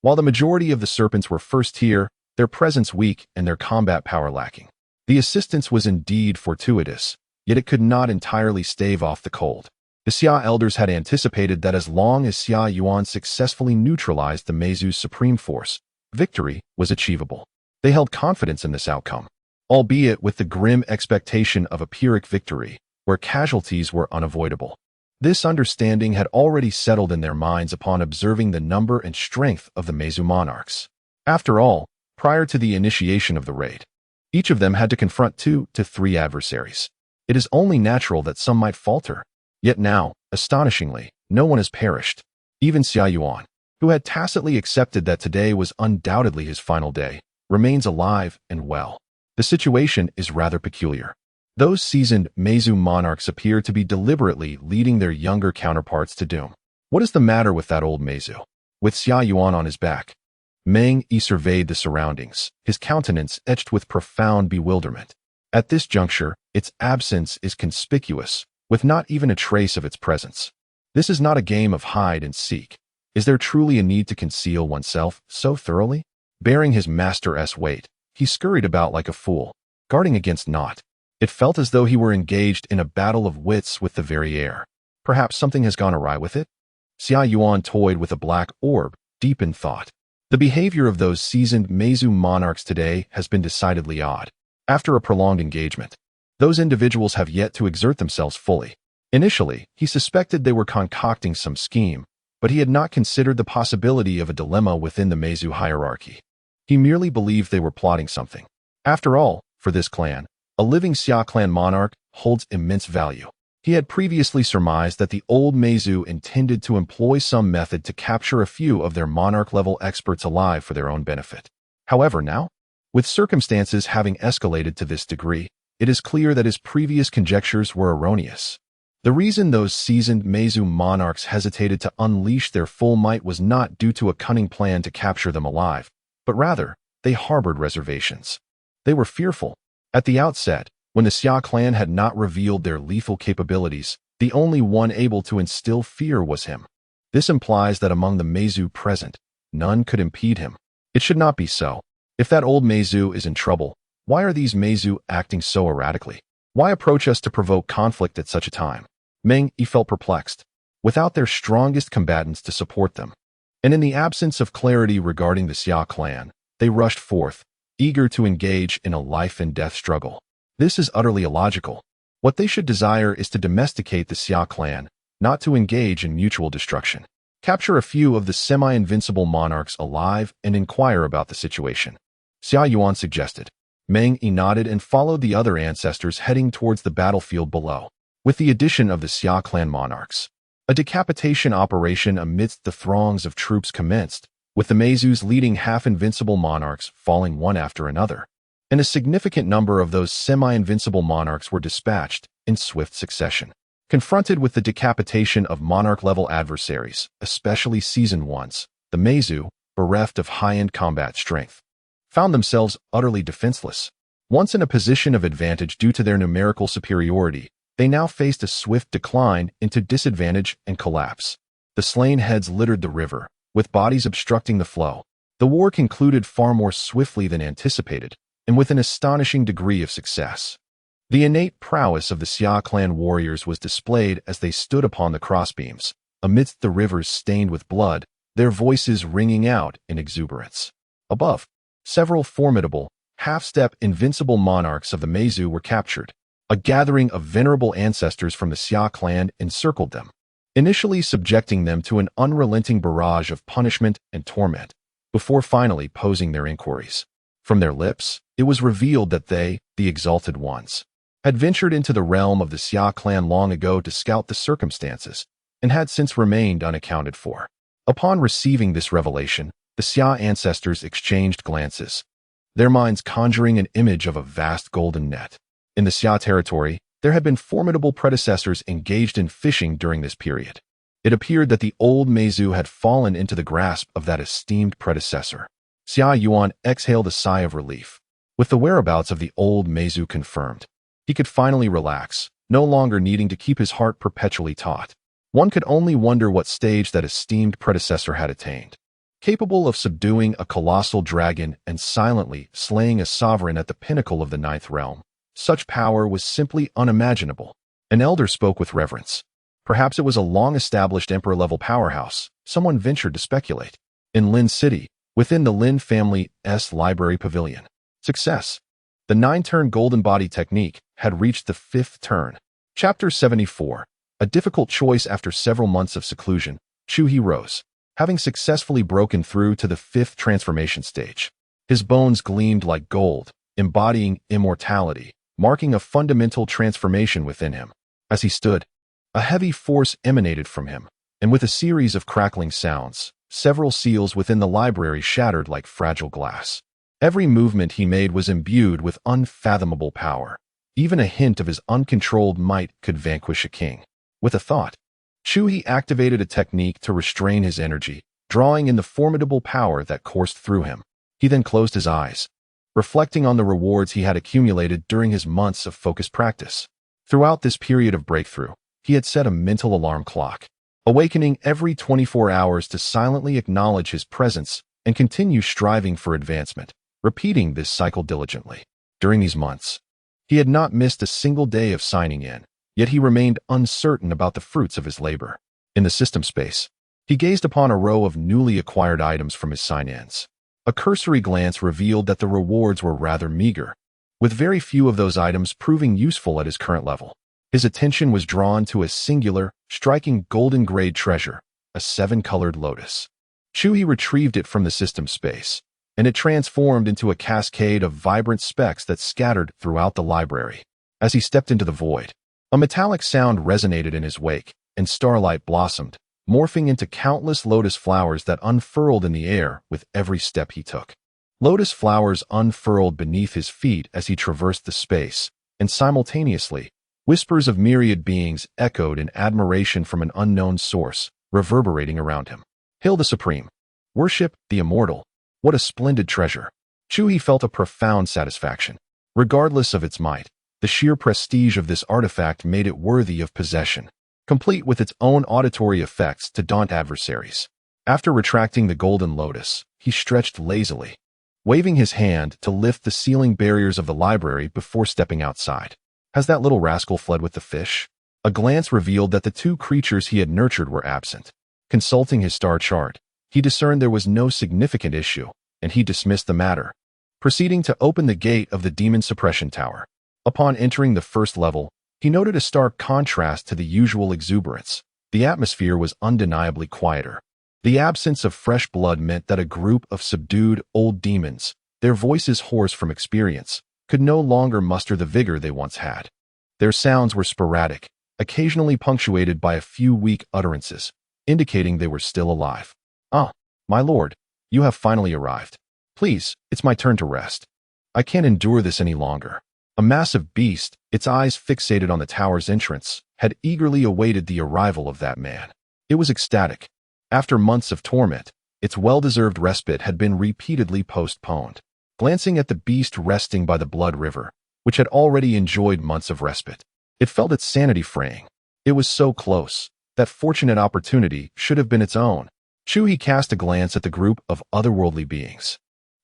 While the majority of the serpents were 1st-tier, their presence weak and their combat power lacking. The assistance was indeed fortuitous, yet it could not entirely stave off the cold. The Xia elders had anticipated that as long as Xia Yuan successfully neutralized the Meizu's supreme force, victory was achievable. They held confidence in this outcome, albeit with the grim expectation of a Pyrrhic victory, where casualties were unavoidable. This understanding had already settled in their minds upon observing the number and strength of the Meizu monarchs. After all, prior to the initiation of the raid, each of them had to confront 2 to 3 adversaries. It is only natural that some might falter. Yet now, astonishingly, no one has perished. Even Xia Yuan, who had tacitly accepted that today was undoubtedly his final day, remains alive and well. The situation is rather peculiar. Those seasoned Meizu monarchs appear to be deliberately leading their younger counterparts to doom. What is the matter with that old Meizu? With Xia Yuan on his back, Meng Yi surveyed the surroundings, his countenance etched with profound bewilderment. At this juncture, its absence is conspicuous, with not even a trace of its presence. This is not a game of hide and seek. Is there truly a need to conceal oneself so thoroughly? Bearing his master's weight, he scurried about like a fool, guarding against naught. It felt as though he were engaged in a battle of wits with the very air. Perhaps something has gone awry with it? Xia Yuan toyed with a black orb, deep in thought. The behavior of those seasoned Meizu monarchs today has been decidedly odd. After a prolonged engagement, those individuals have yet to exert themselves fully. Initially, he suspected they were concocting some scheme, but he had not considered the possibility of a dilemma within the Meizu hierarchy. He merely believed they were plotting something. After all, for this clan, a living Xia Clan monarch holds immense value. He had previously surmised that the old Meizu intended to employ some method to capture a few of their monarch-level experts alive for their own benefit. However, now, with circumstances having escalated to this degree, it is clear that his previous conjectures were erroneous. The reason those seasoned Meizu monarchs hesitated to unleash their full might was not due to a cunning plan to capture them alive, but rather, they harbored reservations. They were fearful. At the outset, when the Xia clan had not revealed their lethal capabilities, the only one able to instill fear was him. This implies that among the Meizu present, none could impede him. It should not be so. If that old Meizu is in trouble, why are these Meizu acting so erratically? Why approach us to provoke conflict at such a time? Meng Yi felt perplexed, without their strongest combatants to support them. And in the absence of clarity regarding the Xia clan, they rushed forth, eager to engage in a life-and-death struggle. This is utterly illogical. What they should desire is to domesticate the Xia clan, not to engage in mutual destruction. Capture a few of the semi-invincible monarchs alive and inquire about the situation, Xia Yuan suggested. Meng Yi nodded and followed the other ancestors heading towards the battlefield below. With the addition of the Xia clan monarchs, a decapitation operation amidst the throngs of troops commenced, with the Meizus leading half-invincible monarchs falling one after another, and a significant number of those semi-invincible monarchs were dispatched in swift succession. Confronted with the decapitation of monarch-level adversaries, especially seasoned ones, the Meizu, bereft of high-end combat strength, found themselves utterly defenseless. Once in a position of advantage due to their numerical superiority, they now faced a swift decline into disadvantage and collapse. The slain heads littered the river, with bodies obstructing the flow. The war concluded far more swiftly than anticipated, and with an astonishing degree of success. The innate prowess of the Xia Clan warriors was displayed as they stood upon the crossbeams, amidst the rivers stained with blood, their voices ringing out in exuberance. Above, several formidable, half-step invincible monarchs of the Meizu were captured. A gathering of venerable ancestors from the Xia Clan encircled them, initially subjecting them to an unrelenting barrage of punishment and torment, before finally posing their inquiries. From their lips, it was revealed that they, the exalted ones, had ventured into the realm of the Xia Clan long ago to scout the circumstances, and had since remained unaccounted for. Upon receiving this revelation, the Xia ancestors exchanged glances, their minds conjuring an image of a vast golden net. In the Xia territory, there had been formidable predecessors engaged in fishing during this period. It appeared that the old Meizu had fallen into the grasp of that esteemed predecessor. Xia Yuan exhaled a sigh of relief. With the whereabouts of the old Meizu confirmed, he could finally relax, no longer needing to keep his heart perpetually taut. One could only wonder what stage that esteemed predecessor had attained. Capable of subduing a colossal dragon and silently slaying a sovereign at the pinnacle of the ninth realm, such power was simply unimaginable. An elder spoke with reverence. Perhaps it was a long-established emperor-level powerhouse, someone ventured to speculate. In Lin City, within the Lin family's library pavilion. Success. The 9-turn golden body technique had reached the 5th turn. Chapter 74. A difficult choice after several months of seclusion, Chu He rose, having successfully broken through to the 5th transformation stage. His bones gleamed like gold, embodying immortality, marking a fundamental transformation within him. As he stood, a heavy force emanated from him, and with a series of crackling sounds, several seals within the library shattered like fragile glass. Every movement he made was imbued with unfathomable power. Even a hint of his uncontrolled might could vanquish a king. With a thought, Chu He activated a technique to restrain his energy, drawing in the formidable power that coursed through him. He then closed his eyes, reflecting on the rewards he had accumulated during his months of focused practice. Throughout this period of breakthrough, he had set a mental alarm clock, awakening every 24 hours to silently acknowledge his presence and continue striving for advancement, repeating this cycle diligently. During these months, he had not missed a single day of signing in, yet he remained uncertain about the fruits of his labor. In the system space, he gazed upon a row of newly acquired items from his sign-ins. A cursory glance revealed that the rewards were rather meager, with very few of those items proving useful at his current level. His attention was drawn to a singular, striking golden-grade treasure, a 7-colored lotus. Chu He retrieved it from the system space, and it transformed into a cascade of vibrant specks that scattered throughout the library. As he stepped into the void, a metallic sound resonated in his wake, and starlight blossomed, morphing into countless lotus flowers that unfurled in the air with every step he took. Lotus flowers unfurled beneath his feet as he traversed the space, and simultaneously, whispers of myriad beings echoed in admiration from an unknown source, reverberating around him. Hail the Supreme! Worship the Immortal! What a splendid treasure! Chu He felt a profound satisfaction. Regardless of its might, the sheer prestige of this artifact made it worthy of possession, complete with its own auditory effects to daunt adversaries. After retracting the golden lotus, he stretched lazily, waving his hand to lift the ceiling barriers of the library before stepping outside. Has that little rascal fled with the fish? A glance revealed that the 2 creatures he had nurtured were absent. Consulting his star chart, he discerned there was no significant issue, and he dismissed the matter, proceeding to open the gate of the demon suppression tower. Upon entering the 1st level, he noted a stark contrast to the usual exuberance. The atmosphere was undeniably quieter. The absence of fresh blood meant that a group of subdued old demons, their voices hoarse from experience, could no longer muster the vigor they once had. Their sounds were sporadic, occasionally punctuated by a few weak utterances, indicating they were still alive. "Ah, my lord, you have finally arrived. Please, it's my turn to rest. I can't endure this any longer." A massive beast, its eyes fixated on the tower's entrance, had eagerly awaited the arrival of that man. It was ecstatic. After months of torment, its well-deserved respite had been repeatedly postponed. Glancing at the beast resting by the blood river, which had already enjoyed months of respite, it felt its sanity fraying. It was so close. That fortunate opportunity should have been its own. Chu He cast a glance at the group of otherworldly beings.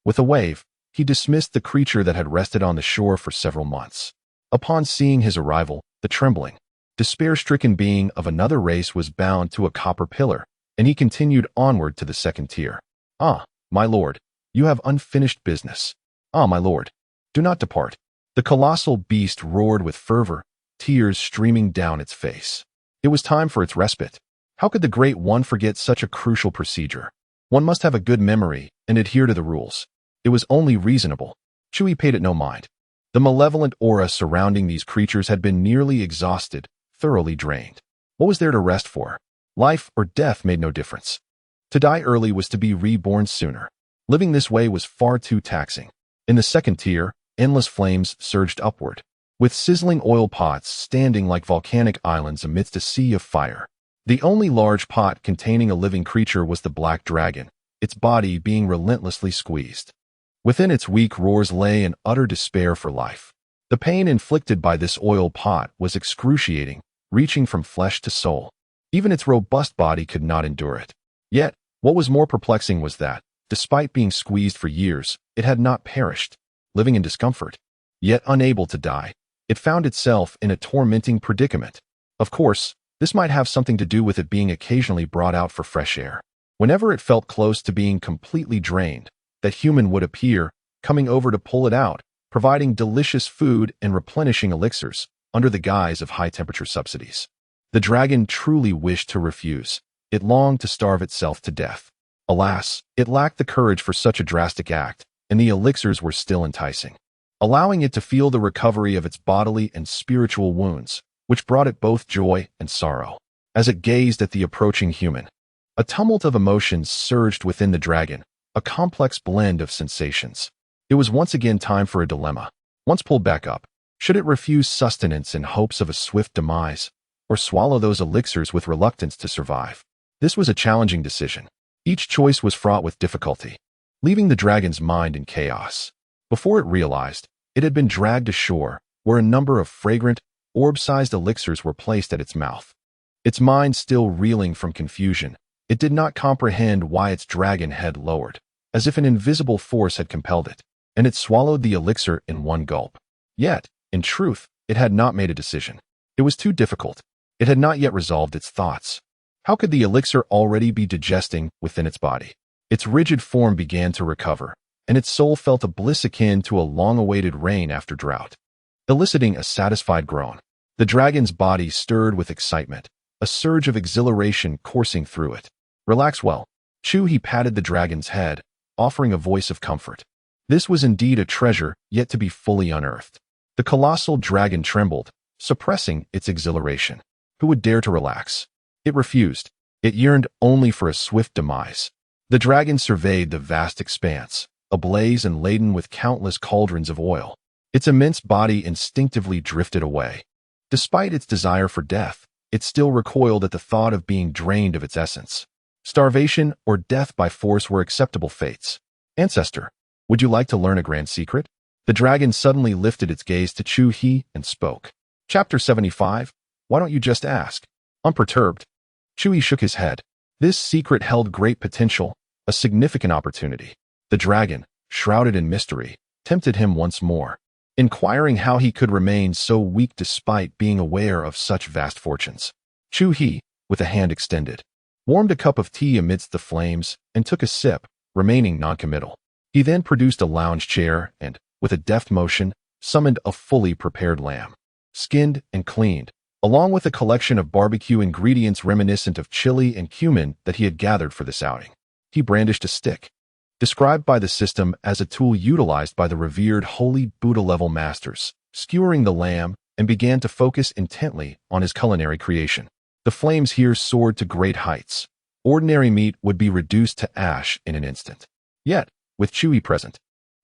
With a wave, he dismissed the creature that had rested on the shore for several months. Upon seeing his arrival, the trembling, despair-stricken being of another race was bound to a copper pillar, and he continued onward to the second tier. "Ah, my lord, you have unfinished business. Ah, my lord, do not depart." The colossal beast roared with fervor, tears streaming down its face. It was time for its respite. How could the Great One forget such a crucial procedure? One must have a good memory and adhere to the rules. It was only reasonable. Chu He paid it no mind. The malevolent aura surrounding these creatures had been nearly exhausted, thoroughly drained. What was there to rest for? Life or death made no difference. To die early was to be reborn sooner. Living this way was far too taxing. In the second tier, endless flames surged upward, with sizzling oil pots standing like volcanic islands amidst a sea of fire. The only large pot containing a living creature was the black dragon, its body being relentlessly squeezed. Within its weak roars lay an utter despair for life. The pain inflicted by this oil pot was excruciating, reaching from flesh to soul. Even its robust body could not endure it. Yet, what was more perplexing was that, despite being squeezed for years, it had not perished, living in discomfort. Yet unable to die, it found itself in a tormenting predicament. Of course, this might have something to do with it being occasionally brought out for fresh air. Whenever it felt close to being completely drained, that human would appear, coming over to pull it out, providing delicious food and replenishing elixirs, under the guise of high-temperature subsidies. The dragon truly wished to refuse. It longed to starve itself to death. Alas, it lacked the courage for such a drastic act, and the elixirs were still enticing, allowing it to feel the recovery of its bodily and spiritual wounds, which brought it both joy and sorrow. As it gazed at the approaching human, a tumult of emotions surged within the dragon, a complex blend of sensations. It was once again time for a dilemma. Once pulled back up, should it refuse sustenance in hopes of a swift demise, or swallow those elixirs with reluctance to survive? This was a challenging decision. Each choice was fraught with difficulty, leaving the dragon's mind in chaos. Before it realized, it had been dragged ashore, where a number of fragrant, orb-sized elixirs were placed at its mouth. Its mind still reeling from confusion, it did not comprehend why its dragon head lowered, as if an invisible force had compelled it, and it swallowed the elixir in one gulp. Yet, in truth, it had not made a decision. It was too difficult. It had not yet resolved its thoughts. How could the elixir already be digesting within its body? Its rigid form began to recover, and its soul felt a bliss akin to a long-awaited rain after drought. Eliciting a satisfied groan, the dragon's body stirred with excitement, a surge of exhilaration coursing through it. "Relax well." Chu He patted the dragon's head, offering a voice of comfort. This was indeed a treasure yet to be fully unearthed. The colossal dragon trembled, suppressing its exhilaration. Who would dare to relax? It refused. It yearned only for a swift demise. The dragon surveyed the vast expanse, ablaze and laden with countless cauldrons of oil. Its immense body instinctively drifted away. Despite its desire for death, it still recoiled at the thought of being drained of its essence. Starvation or death by force were acceptable fates. "Ancestor, would you like to learn a grand secret?" The dragon suddenly lifted its gaze to Chu He and spoke. Chapter 75. Why don't you just ask? Unperturbed, Chu He shook his head. This secret held great potential, a significant opportunity. The dragon, shrouded in mystery, tempted him once more, inquiring how he could remain so weak despite being aware of such vast fortunes. Chu He, with a hand extended, warmed a cup of tea amidst the flames and took a sip, remaining noncommittal. He then produced a lounge chair and, with a deft motion, summoned a fully prepared lamb, skinned and cleaned, along with a collection of barbecue ingredients reminiscent of chili and cumin that he had gathered for this outing. He brandished a stick, described by the system as a tool utilized by the revered holy Buddha-level masters, skewering the lamb, and began to focus intently on his culinary creation. The flames here soared to great heights. Ordinary meat would be reduced to ash in an instant. Yet, with Chu He present,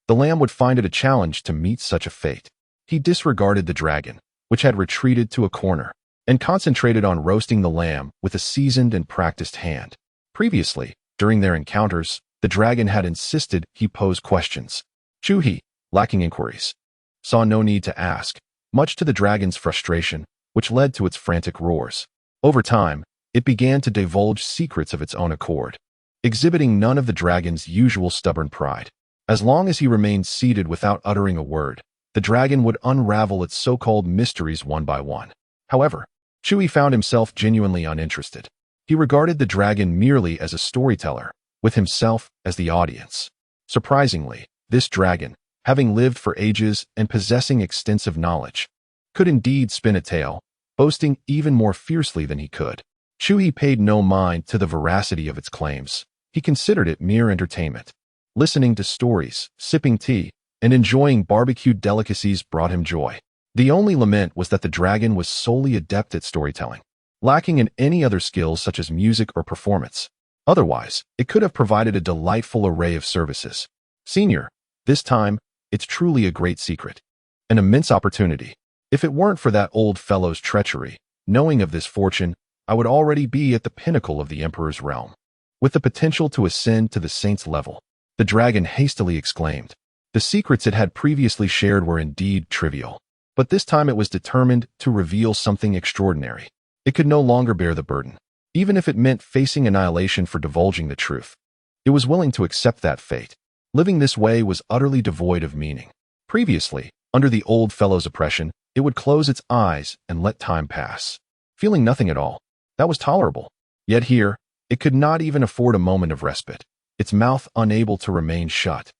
the lamb would find it a challenge to meet such a fate. He disregarded the dragon, which had retreated to a corner, and concentrated on roasting the lamb with a seasoned and practiced hand. Previously, during their encounters, the dragon had insisted he pose questions. Chu He, lacking inquiries, saw no need to ask, much to the dragon's frustration, which led to its frantic roars. Over time, it began to divulge secrets of its own accord, exhibiting none of the dragon's usual stubborn pride. As long as he remained seated without uttering a word, the dragon would unravel its so-called mysteries one by one. However, Chu He found himself genuinely uninterested. He regarded the dragon merely as a storyteller, with himself as the audience. Surprisingly, this dragon, having lived for ages and possessing extensive knowledge, could indeed spin a tale, boasting even more fiercely than he could. Chu He paid no mind to the veracity of its claims. He considered it mere entertainment. Listening to stories, sipping tea, and enjoying barbecued delicacies brought him joy. The only lament was that the dragon was solely adept at storytelling, lacking in any other skills such as music or performance. Otherwise, it could have provided a delightful array of services. Senior, this time, it's truly a great secret. An immense opportunity. If it weren't for that old fellow's treachery, knowing of this fortune, I would already be at the pinnacle of the Emperor's realm, with the potential to ascend to the saint's level. The dragon hastily exclaimed. The secrets it had previously shared were indeed trivial, but this time it was determined to reveal something extraordinary. It could no longer bear the burden, even if it meant facing annihilation for divulging the truth. It was willing to accept that fate. Living this way was utterly devoid of meaning. Previously, under the old fellow's oppression, it would close its eyes and let time pass, feeling nothing at all. That was tolerable. Yet here, it could not even afford a moment of respite, its mouth unable to remain shut.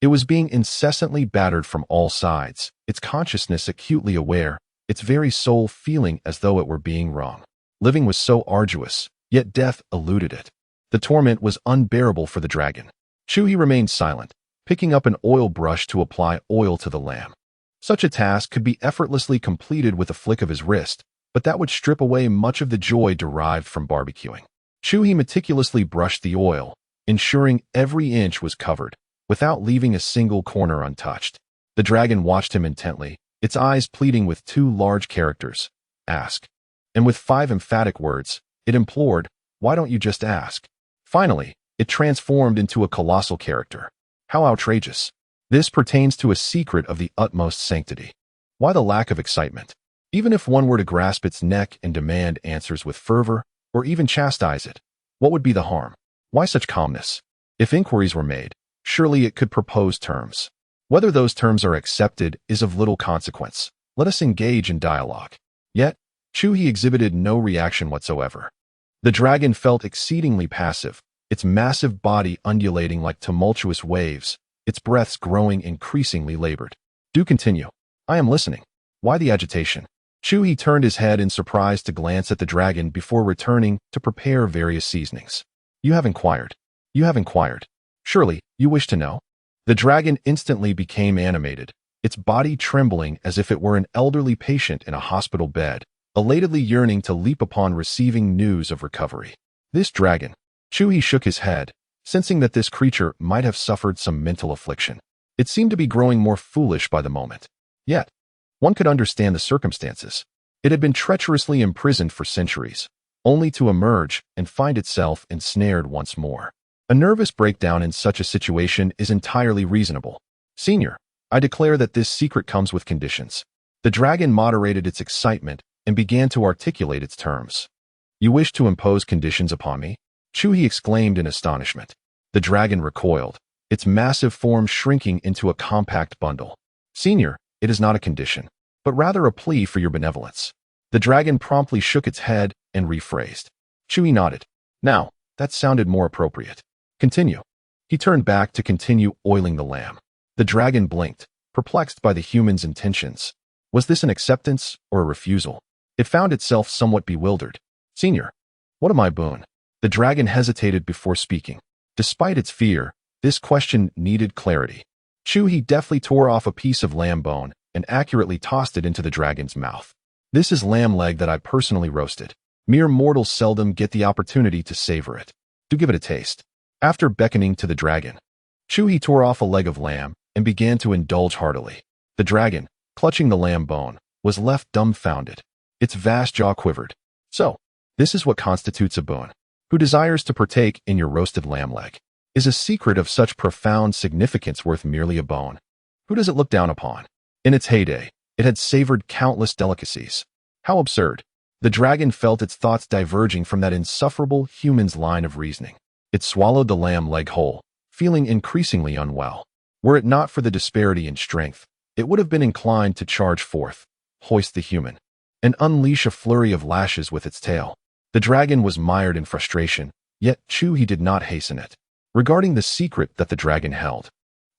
It was being incessantly battered from all sides, its consciousness acutely aware, its very soul feeling as though it were being wrong. Living was so arduous, yet death eluded it. The torment was unbearable for the dragon. Chu He remained silent, picking up an oil brush to apply oil to the lamb. Such a task could be effortlessly completed with a flick of his wrist, but that would strip away much of the joy derived from barbecuing. Chu He meticulously brushed the oil, ensuring every inch was covered, without leaving a single corner untouched. The dragon watched him intently, its eyes pleading with 2 large characters, ask. And with 5 emphatic words, it implored, why don't you just ask? Finally, it transformed into a colossal character. How outrageous. This pertains to a secret of the utmost sanctity. Why the lack of excitement? Even if one were to grasp its neck and demand answers with fervor, or even chastise it, what would be the harm? Why such calmness? If inquiries were made, surely it could propose terms. Whether those terms are accepted is of little consequence. Let us engage in dialogue. Yet, Chu He exhibited no reaction whatsoever. The dragon felt exceedingly passive, its massive body undulating like tumultuous waves, its breaths growing increasingly labored. Do continue. I am listening. Why the agitation? Chu He turned his head in surprise to glance at the dragon before returning to prepare various seasonings. You have inquired. You have inquired. Surely, you wish to know? The dragon instantly became animated, its body trembling as if it were an elderly patient in a hospital bed, elatedly yearning to leap upon receiving news of recovery. This dragon. Chu He shook his head, sensing that this creature might have suffered some mental affliction. It seemed to be growing more foolish by the moment. Yet, one could understand the circumstances. It had been treacherously imprisoned for centuries, only to emerge and find itself ensnared once more. A nervous breakdown in such a situation is entirely reasonable. Senior, I declare that this secret comes with conditions. The dragon moderated its excitement and began to articulate its terms. You wish to impose conditions upon me? Chu He exclaimed in astonishment. The dragon recoiled, its massive form shrinking into a compact bundle. Senior, it is not a condition, but rather a plea for your benevolence. The dragon promptly shook its head and rephrased. Chu He nodded. Now, that sounded more appropriate. Continue. He turned back to continue oiling the lamb. The dragon blinked, perplexed by the human's intentions. Was this an acceptance or a refusal? It found itself somewhat bewildered. Senior, what am I boon? The dragon hesitated before speaking. Despite its fear, this question needed clarity. Chu He deftly tore off a piece of lamb bone and accurately tossed it into the dragon's mouth. This is lamb leg that I personally roasted. Mere mortals seldom get the opportunity to savor it. Do give it a taste. After beckoning to the dragon, Chu He tore off a leg of lamb and began to indulge heartily. The dragon, clutching the lamb bone, was left dumbfounded. Its vast jaw quivered. So, this is what constitutes a boon. Who desires to partake in your roasted lamb leg? Is a secret of such profound significance worth merely a bone? Who does it look down upon? In its heyday, it had savored countless delicacies. How absurd. The dragon felt its thoughts diverging from that insufferable human's line of reasoning. It swallowed the lamb leg whole, feeling increasingly unwell. Were it not for the disparity in strength, it would have been inclined to charge forth, hoist the human, and unleash a flurry of lashes with its tail. The dragon was mired in frustration, yet Chu He did not hasten it. Regarding the secret that the dragon held,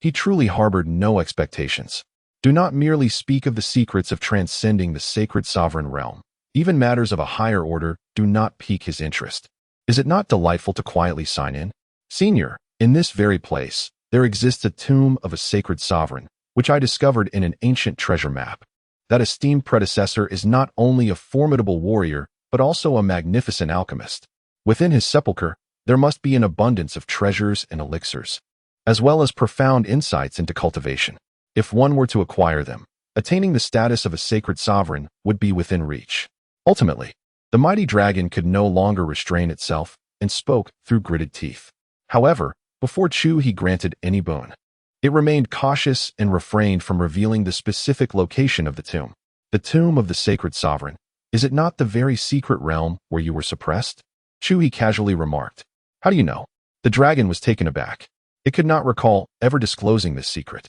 he truly harbored no expectations. Do not merely speak of the secrets of transcending the sacred sovereign realm. Even matters of a higher order do not pique his interest. Is it not delightful to quietly sign in? Senior, in this very place, there exists a tomb of a sacred sovereign, which I discovered in an ancient treasure map. That esteemed predecessor is not only a formidable warrior, but also a magnificent alchemist. Within his sepulchre, there must be an abundance of treasures and elixirs, as well as profound insights into cultivation. If one were to acquire them, attaining the status of a sacred sovereign would be within reach. Ultimately, the mighty dragon could no longer restrain itself and spoke through gritted teeth. However, before Chu He granted any boon, it remained cautious and refrained from revealing the specific location of the tomb. The tomb of the sacred sovereign, is it not the very secret realm where you were suppressed? Chu He casually remarked. How do you know? The dragon was taken aback. It could not recall ever disclosing this secret.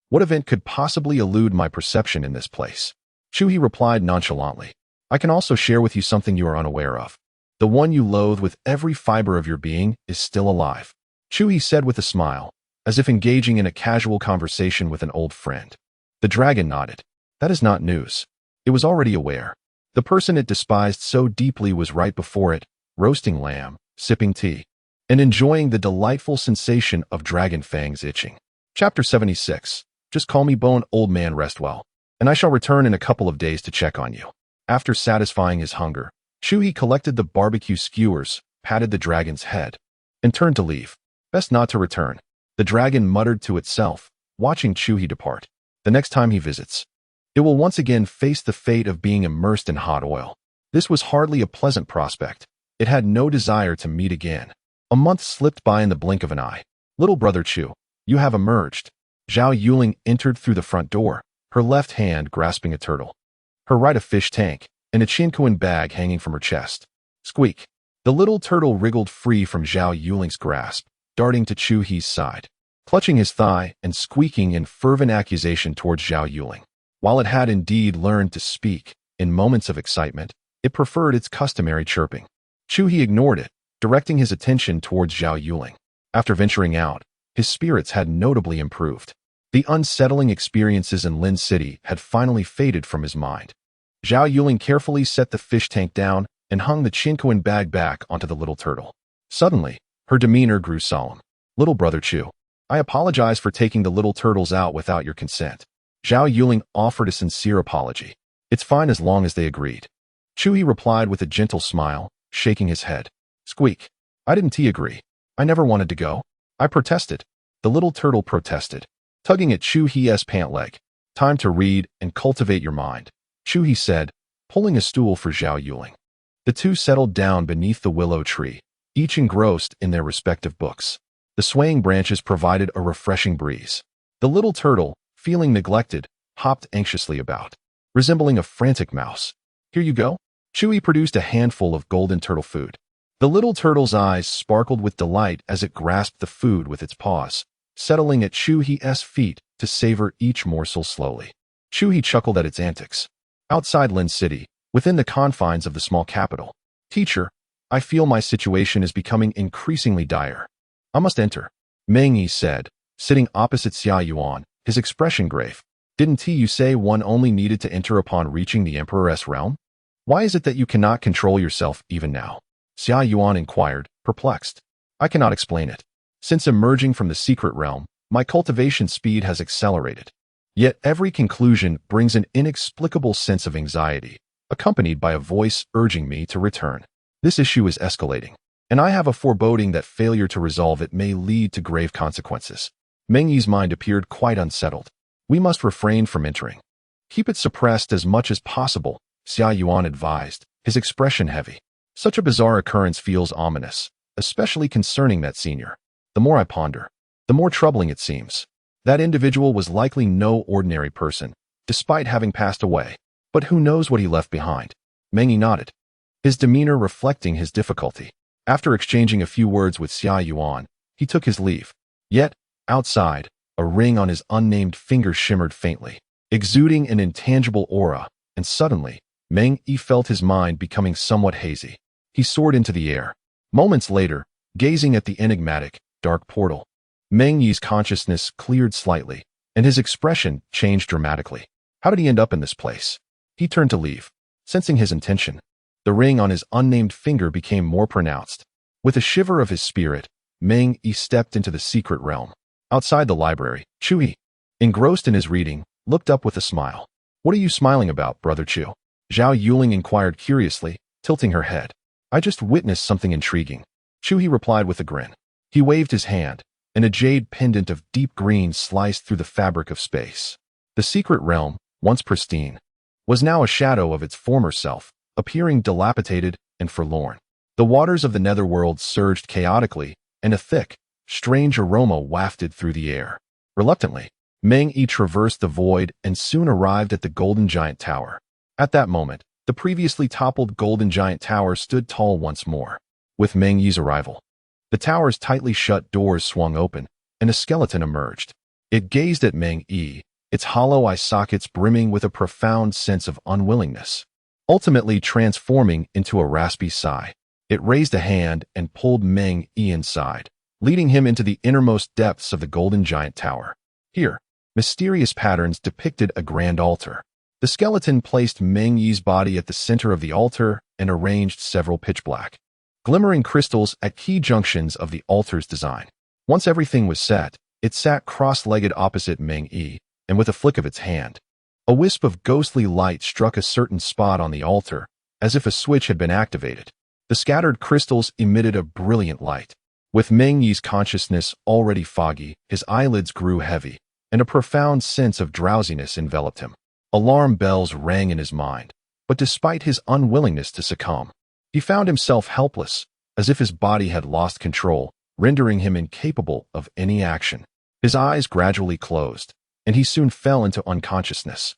What event could possibly elude my perception in this place? Chu He replied nonchalantly. I can also share with you something you are unaware of. The one you loathe with every fiber of your being is still alive. Chu He said with a smile, as if engaging in a casual conversation with an old friend. The dragon nodded. That is not news. It was already aware. The person it despised so deeply was right before it, roasting lamb, sipping tea, and enjoying the delightful sensation of dragon fangs itching. Chapter 76. Just call me Bone, old man, rest well, and I shall return in a couple of days to check on you. After satisfying his hunger, Chu He collected the barbecue skewers, patted the dragon's head, and turned to leave. Best not to return, the dragon muttered to itself, watching Chu He depart. The next time he visits, it will once again face the fate of being immersed in hot oil. This was hardly a pleasant prospect. It had no desire to meet again. A month slipped by in the blink of an eye. Little brother Chu, you have emerged. Zhao Yuling entered through the front door, her left hand grasping a turtle, her right a fish tank, and a chincoin bag hanging from her chest. Squeak. The little turtle wriggled free from Zhao Yuling's grasp, darting to Chu He's side, clutching his thigh and squeaking in fervent accusation towards Zhao Yuling. While it had indeed learned to speak, in moments of excitement, it preferred its customary chirping. Chu He ignored it, directing his attention towards Zhao Yuling. After venturing out, his spirits had notably improved. The unsettling experiences in Lin City had finally faded from his mind. Zhao Yuling carefully set the fish tank down and hung the chincoin bag back onto the little turtle. Suddenly, her demeanor grew solemn. Little brother Chu, I apologize for taking the little turtles out without your consent. Zhao Yuling offered a sincere apology. It's fine as long as they agreed. Chu He replied with a gentle smile, shaking his head. Squeak. I didn't agree. I never wanted to go. I protested. The little turtle protested, tugging at Chu He's pant leg. Time to read and cultivate your mind, Chu He said, pulling a stool for Zhao Yuling. The two settled down beneath the willow tree, each engrossed in their respective books. The swaying branches provided a refreshing breeze. The little turtle, feeling neglected, hopped anxiously about, resembling a frantic mouse. Here you go. Chu He produced a handful of golden turtle food. The little turtle's eyes sparkled with delight as it grasped the food with its paws, settling at Chu He's feet to savor each morsel slowly. Chu He chuckled at its antics. Outside Lin City, within the confines of the small capital. Teacher, I feel my situation is becoming increasingly dire. I must enter, Meng Yi said, sitting opposite Xia Yuan, his expression grave. Didn't you say one only needed to enter upon reaching the Emperor's realm? Why is it that you cannot control yourself even now? Xia Yuan inquired, perplexed. I cannot explain it. Since emerging from the secret realm, my cultivation speed has accelerated. Yet every conclusion brings an inexplicable sense of anxiety, accompanied by a voice urging me to return. This issue is escalating, and I have a foreboding that failure to resolve it may lead to grave consequences. Meng Yi's mind appeared quite unsettled. We must refrain from entering. Keep it suppressed as much as possible, Xia Yuan advised, his expression heavy. Such a bizarre occurrence feels ominous, especially concerning that senior. The more I ponder, the more troubling it seems. That individual was likely no ordinary person, despite having passed away. But who knows what he left behind? Meng Yi nodded, his demeanor reflecting his difficulty. After exchanging a few words with Xia Yuan, he took his leave. Yet, outside, a ring on his unnamed finger shimmered faintly, exuding an intangible aura, and suddenly, Meng Yi felt his mind becoming somewhat hazy. He soared into the air. Moments later, gazing at the enigmatic, dark portal, Meng Yi's consciousness cleared slightly, and his expression changed dramatically. How did he end up in this place? He turned to leave. Sensing his intention, the ring on his unnamed finger became more pronounced. With a shiver of his spirit, Meng Yi stepped into the secret realm. Outside the library, Chu He, engrossed in his reading, looked up with a smile. What are you smiling about, Brother Chu? Zhao Yuling inquired curiously, tilting her head. I just witnessed something intriguing. Chu He replied with a grin. He waved his hand, and a jade pendant of deep green sliced through the fabric of space. The secret realm, once pristine, was now a shadow of its former self, appearing dilapidated and forlorn. The waters of the netherworld surged chaotically, and a thick, strange aroma wafted through the air. Reluctantly, Meng Yi traversed the void and soon arrived at the Golden Giant Tower. At that moment, the previously toppled Golden Giant Tower stood tall once more. With Meng Yi's arrival, the tower's tightly shut doors swung open, and a skeleton emerged. It gazed at Meng Yi, its hollow eye sockets brimming with a profound sense of unwillingness. Ultimately transforming into a raspy sigh, it raised a hand and pulled Meng Yi inside, leading him into the innermost depths of the Golden Giant Tower. Here, mysterious patterns depicted a grand altar. The skeleton placed Meng Yi's body at the center of the altar and arranged several pitch-black, glimmering crystals at key junctions of the altar's design. Once everything was set, it sat cross-legged opposite Meng Yi, and with a flick of its hand, a wisp of ghostly light struck a certain spot on the altar, as if a switch had been activated. The scattered crystals emitted a brilliant light. With Meng Yi's consciousness already foggy, his eyelids grew heavy, and a profound sense of drowsiness enveloped him. Alarm bells rang in his mind, but despite his unwillingness to succumb, he found himself helpless, as if his body had lost control, rendering him incapable of any action. His eyes gradually closed, and he soon fell into unconsciousness.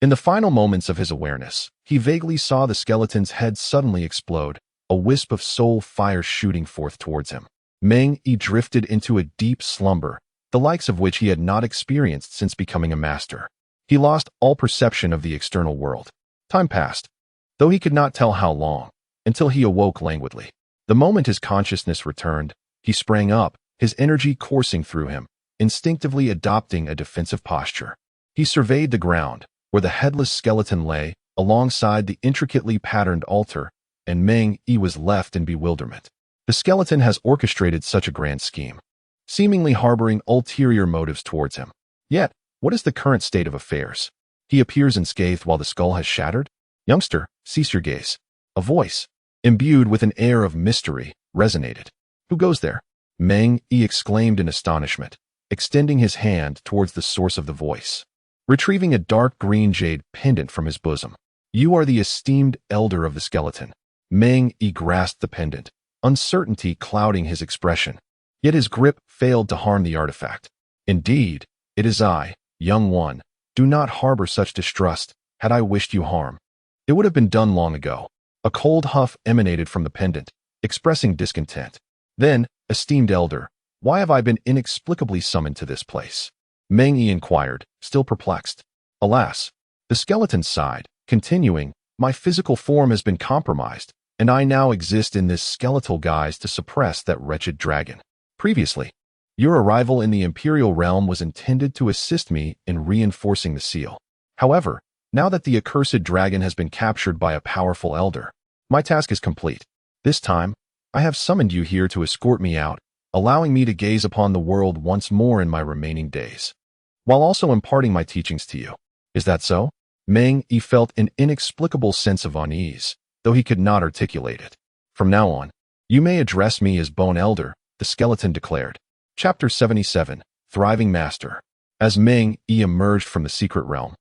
In the final moments of his awareness, he vaguely saw the skeleton's head suddenly explode, a wisp of soul fire shooting forth towards him. Meng Yi drifted into a deep slumber, the likes of which he had not experienced since becoming a master. He lost all perception of the external world. Time passed, though he could not tell how long, until he awoke languidly. The moment his consciousness returned, he sprang up, his energy coursing through him, instinctively adopting a defensive posture. He surveyed the ground, where the headless skeleton lay, alongside the intricately patterned altar, and Meng Yi was left in bewilderment. The skeleton has orchestrated such a grand scheme, seemingly harboring ulterior motives towards him. Yet, what is the current state of affairs? He appears unscathed while the skull has shattered? Youngster, cease your gaze. A voice, imbued with an air of mystery, resonated. Who goes there? Meng Yi exclaimed in astonishment, extending his hand towards the source of the voice. Retrieving a dark green jade pendant from his bosom. You are the esteemed elder of the skeleton. Meng Yi grasped the pendant, uncertainty clouding his expression. Yet his grip failed to harm the artifact. Indeed, it is I, young one. Do not harbor such distrust. Had I wished you harm, it would have been done long ago. A cold huff emanated from the pendant, expressing discontent. Then, esteemed elder, why have I been inexplicably summoned to this place? Meng Yi inquired, still perplexed. Alas, the skeleton sighed, continuing, my physical form has been compromised, and I now exist in this skeletal guise to suppress that wretched dragon. Previously, your arrival in the Imperial Realm was intended to assist me in reinforcing the seal. However, now that the accursed dragon has been captured by a powerful elder, my task is complete. This time, I have summoned you here to escort me out, allowing me to gaze upon the world once more in my remaining days, while also imparting my teachings to you. Is that so? Meng Yi felt an inexplicable sense of unease, though he could not articulate it. From now on, you may address me as Bone Elder, the skeleton declared. Chapter 77, thriving master. As Meng Yi emerged from the secret realm,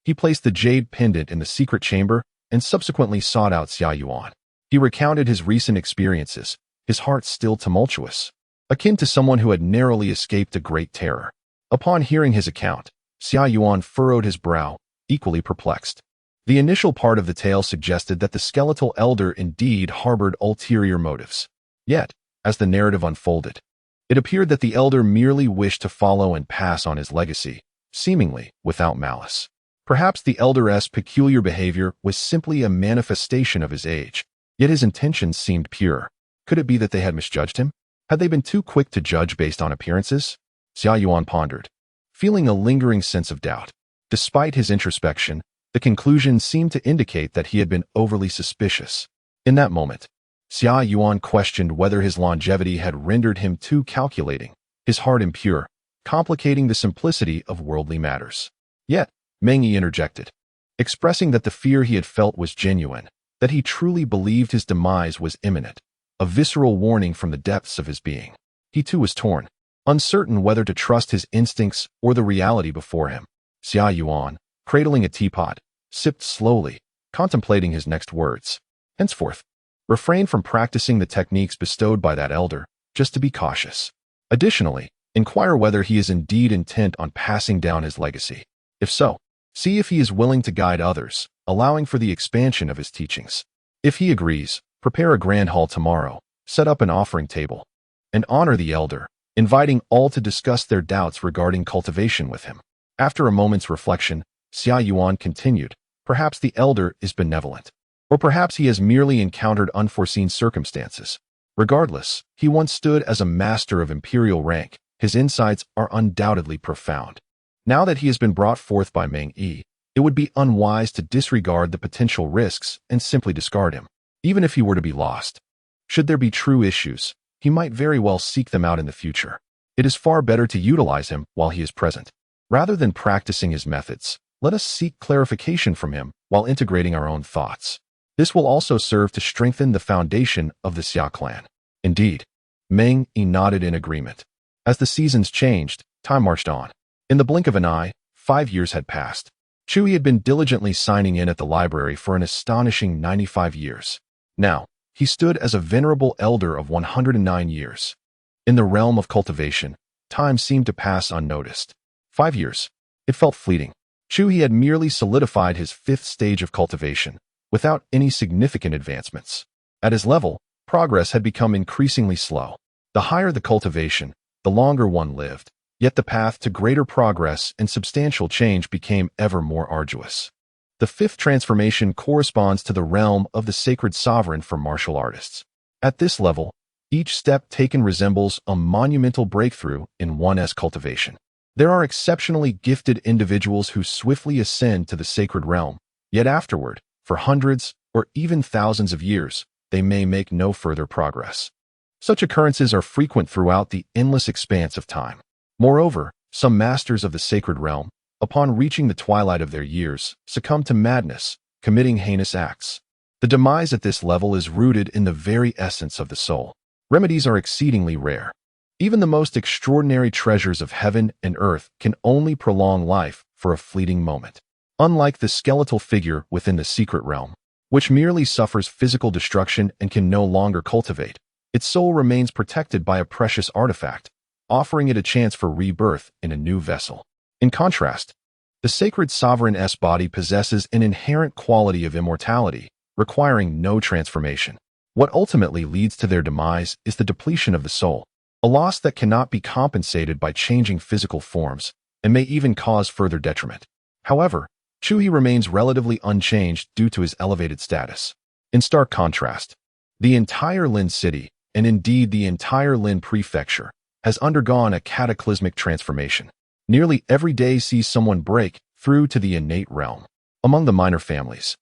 he placed the jade pendant in the secret chamber and subsequently sought out Xia Yuan. He recounted his recent experiences, his heart still tumultuous, akin to someone who had narrowly escaped a great terror. Upon hearing his account, Xia Yuan furrowed his brow, equally perplexed. The initial part of the tale suggested that the skeletal elder indeed harbored ulterior motives. Yet, as the narrative unfolded, it appeared that the elder merely wished to follow and pass on his legacy, seemingly without malice. Perhaps the elder's peculiar behavior was simply a manifestation of his age, yet his intentions seemed pure. Could it be that they had misjudged him? Had they been too quick to judge based on appearances? Xia Yuan pondered, feeling a lingering sense of doubt. Despite his introspection, the conclusion seemed to indicate that he had been overly suspicious. In that moment, Xia Yuan questioned whether his longevity had rendered him too calculating, his heart impure, complicating the simplicity of worldly matters. Yet, Meng Yi interjected, expressing that the fear he had felt was genuine, that he truly believed his demise was imminent, a visceral warning from the depths of his being. He too was torn, uncertain whether to trust his instincts or the reality before him. Xia Yuan, cradling a teapot, sipped slowly, contemplating his next words. Henceforth, refrain from practicing the techniques bestowed by that elder, just to be cautious. Additionally, inquire whether he is indeed intent on passing down his legacy. If so, see if he is willing to guide others, allowing for the expansion of his teachings. If he agrees, prepare a grand hall tomorrow, set up an offering table, and honor the elder, inviting all to discuss their doubts regarding cultivation with him. After a moment's reflection, Xia Yuan continued, perhaps the elder is benevolent. Or perhaps he has merely encountered unforeseen circumstances. Regardless, he once stood as a master of imperial rank. His insights are undoubtedly profound. Now that he has been brought forth by Meng Yi, it would be unwise to disregard the potential risks and simply discard him, even if he were to be lost. Should there be true issues, he might very well seek them out in the future. It is far better to utilize him while he is present. Rather than practicing his methods, let us seek clarification from him while integrating our own thoughts. This will also serve to strengthen the foundation of the Xia Clan. Indeed, Meng Yi nodded in agreement. As the seasons changed, time marched on. In the blink of an eye, 5 years had passed. Chu He had been diligently signing in at the library for an astonishing 95 years. Now, he stood as a venerable elder of 109 years. In the realm of cultivation, time seemed to pass unnoticed. 5 years. It felt fleeting. Chu He had merely solidified his 5th stage of cultivation, without any significant advancements. At his level, progress had become increasingly slow. The higher the cultivation, the longer one lived, yet the path to greater progress and substantial change became ever more arduous. The 5th transformation corresponds to the realm of the sacred sovereign for martial artists. At this level, each step taken resembles a monumental breakthrough in one's cultivation. There are exceptionally gifted individuals who swiftly ascend to the sacred realm, yet afterward, for hundreds or even thousands of years, they may make no further progress. Such occurrences are frequent throughout the endless expanse of time. Moreover, some masters of the sacred realm, upon reaching the twilight of their years, succumb to madness, committing heinous acts. The demise at this level is rooted in the very essence of the soul. Remedies are exceedingly rare. Even the most extraordinary treasures of heaven and earth can only prolong life for a fleeting moment. Unlike the skeletal figure within the secret realm, which merely suffers physical destruction and can no longer cultivate, its soul remains protected by a precious artifact, offering it a chance for rebirth in a new vessel. In contrast, the sacred sovereign's body possesses an inherent quality of immortality, requiring no transformation. What ultimately leads to their demise is the depletion of the soul, a loss that cannot be compensated by changing physical forms and may even cause further detriment. However, Chu He remains relatively unchanged due to his elevated status. In stark contrast, the entire Lin city, and indeed the entire Lin prefecture, has undergone a cataclysmic transformation. Nearly every day sees someone break through to the innate realm. Among the minor families,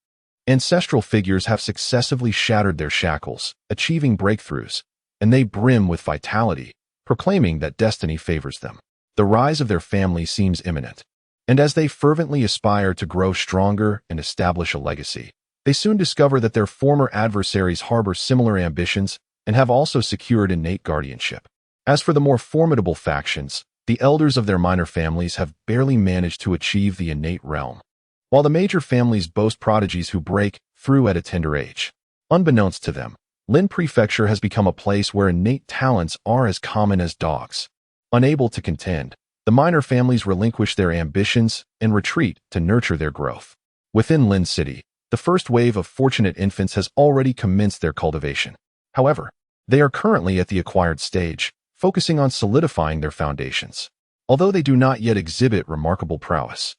ancestral figures have successively shattered their shackles, achieving breakthroughs, and they brim with vitality, proclaiming that destiny favors them. The rise of their family seems imminent. And as they fervently aspire to grow stronger and establish a legacy, they soon discover that their former adversaries harbor similar ambitions and have also secured innate guardianship. As for the more formidable factions, the elders of their minor families have barely managed to achieve the innate realm, while the major families boast prodigies who break through at a tender age. Unbeknownst to them, Lin Prefecture has become a place where innate talents are as common as dogs. Unable to contend, the minor families relinquish their ambitions and retreat to nurture their growth. Within Lin City, the first wave of fortunate infants has already commenced their cultivation. However, they are currently at the acquired stage, focusing on solidifying their foundations. Although they do not yet exhibit remarkable prowess,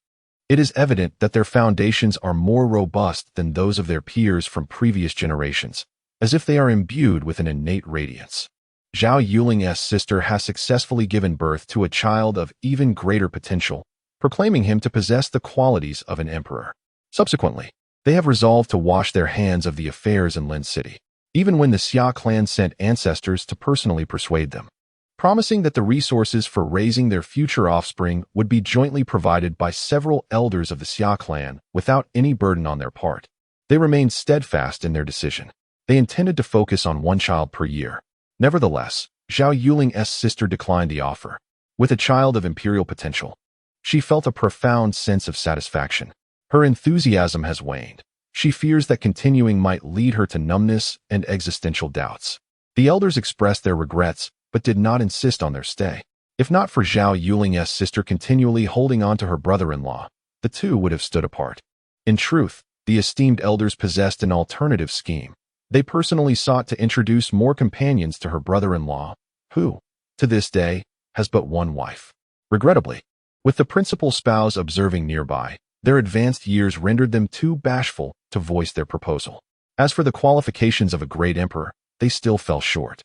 it is evident that their foundations are more robust than those of their peers from previous generations, as if they are imbued with an innate radiance. Zhao Yuling's sister has successfully given birth to a child of even greater potential, proclaiming him to possess the qualities of an emperor. Subsequently, they have resolved to wash their hands of the affairs in Lin City, even when the Xia Clan sent ancestors to personally persuade them, promising that the resources for raising their future offspring would be jointly provided by several elders of the Xia Clan without any burden on their part. They remained steadfast in their decision. They intended to focus on one child per year. Nevertheless, Zhao Yuling's sister declined the offer. With a child of imperial potential, she felt a profound sense of satisfaction. Her enthusiasm has waned. She fears that continuing might lead her to numbness and existential doubts. The elders expressed their regrets, but did not insist on their stay. If not for Zhao Yuling's sister continually holding on to her brother-in-law, the two would have stood apart. In truth, the esteemed elders possessed an alternative scheme. They personally sought to introduce more companions to her brother-in-law, who, to this day, has but one wife. Regrettably, with the principal spouse observing nearby, their advanced years rendered them too bashful to voice their proposal. As for the qualifications of a great emperor, they still fell short.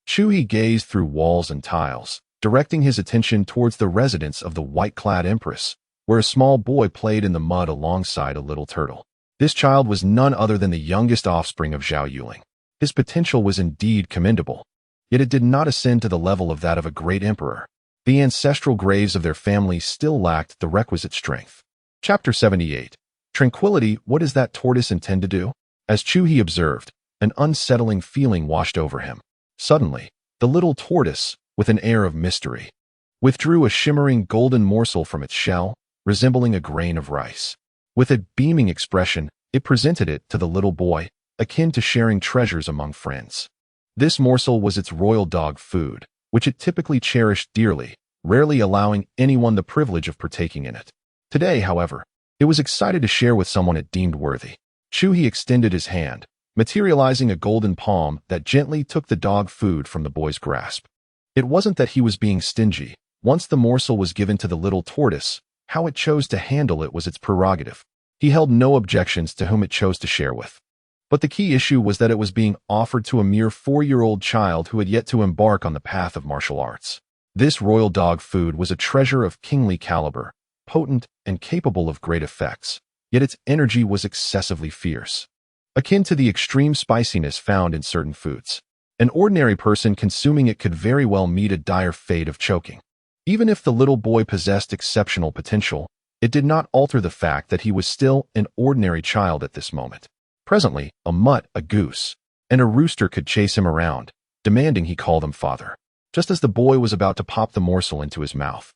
Chu He gazed through walls and tiles, directing his attention towards the residence of the white-clad empress, where a small boy played in the mud alongside a little turtle. This child was none other than the youngest offspring of Zhao Yuling. His potential was indeed commendable, yet it did not ascend to the level of that of a great emperor. The ancestral graves of their family still lacked the requisite strength. Chapter 78. Tranquility. What does that tortoise intend to do? As Chu He observed, an unsettling feeling washed over him. Suddenly, the little tortoise, with an air of mystery, withdrew a shimmering golden morsel from its shell, resembling a grain of rice. With a beaming expression, it presented it to the little boy, akin to sharing treasures among friends. This morsel was its royal dog food, which it typically cherished dearly, rarely allowing anyone the privilege of partaking in it. Today, however, it was excited to share with someone it deemed worthy. Chu He extended his hand, materializing a golden palm that gently took the dog food from the boy's grasp. It wasn't that he was being stingy. Once the morsel was given to the little tortoise, how it chose to handle it was its prerogative. He held no objections to whom it chose to share with. But the key issue was that it was being offered to a mere 4-year-old child who had yet to embark on the path of martial arts. This royal dog food was a treasure of kingly caliber, potent and capable of great effects, yet its energy was excessively fierce, akin to the extreme spiciness found in certain foods. An ordinary person consuming it could very well meet a dire fate of choking. Even if the little boy possessed exceptional potential, it did not alter the fact that he was still an ordinary child at this moment. Presently, a mutt, a goose, and a rooster could chase him around, demanding he call them father. Just as the boy was about to pop the morsel into his mouth,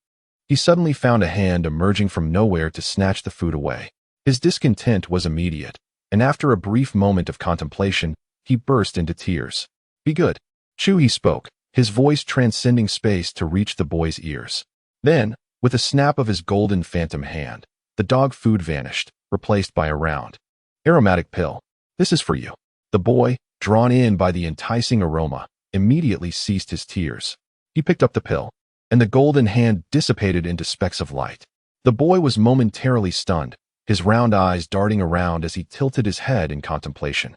he suddenly found a hand emerging from nowhere to snatch the food away. His discontent was immediate, and after a brief moment of contemplation, he burst into tears. "Be good," Chu He spoke, his voice transcending space to reach the boy's ears. Then, with a snap of his golden phantom hand, the dog food vanished, replaced by a round, aromatic pill. "This is for you." The boy, drawn in by the enticing aroma, immediately ceased his tears. He picked up the pill, and the golden hand dissipated into specks of light. The boy was momentarily stunned, his round eyes darting around as he tilted his head in contemplation.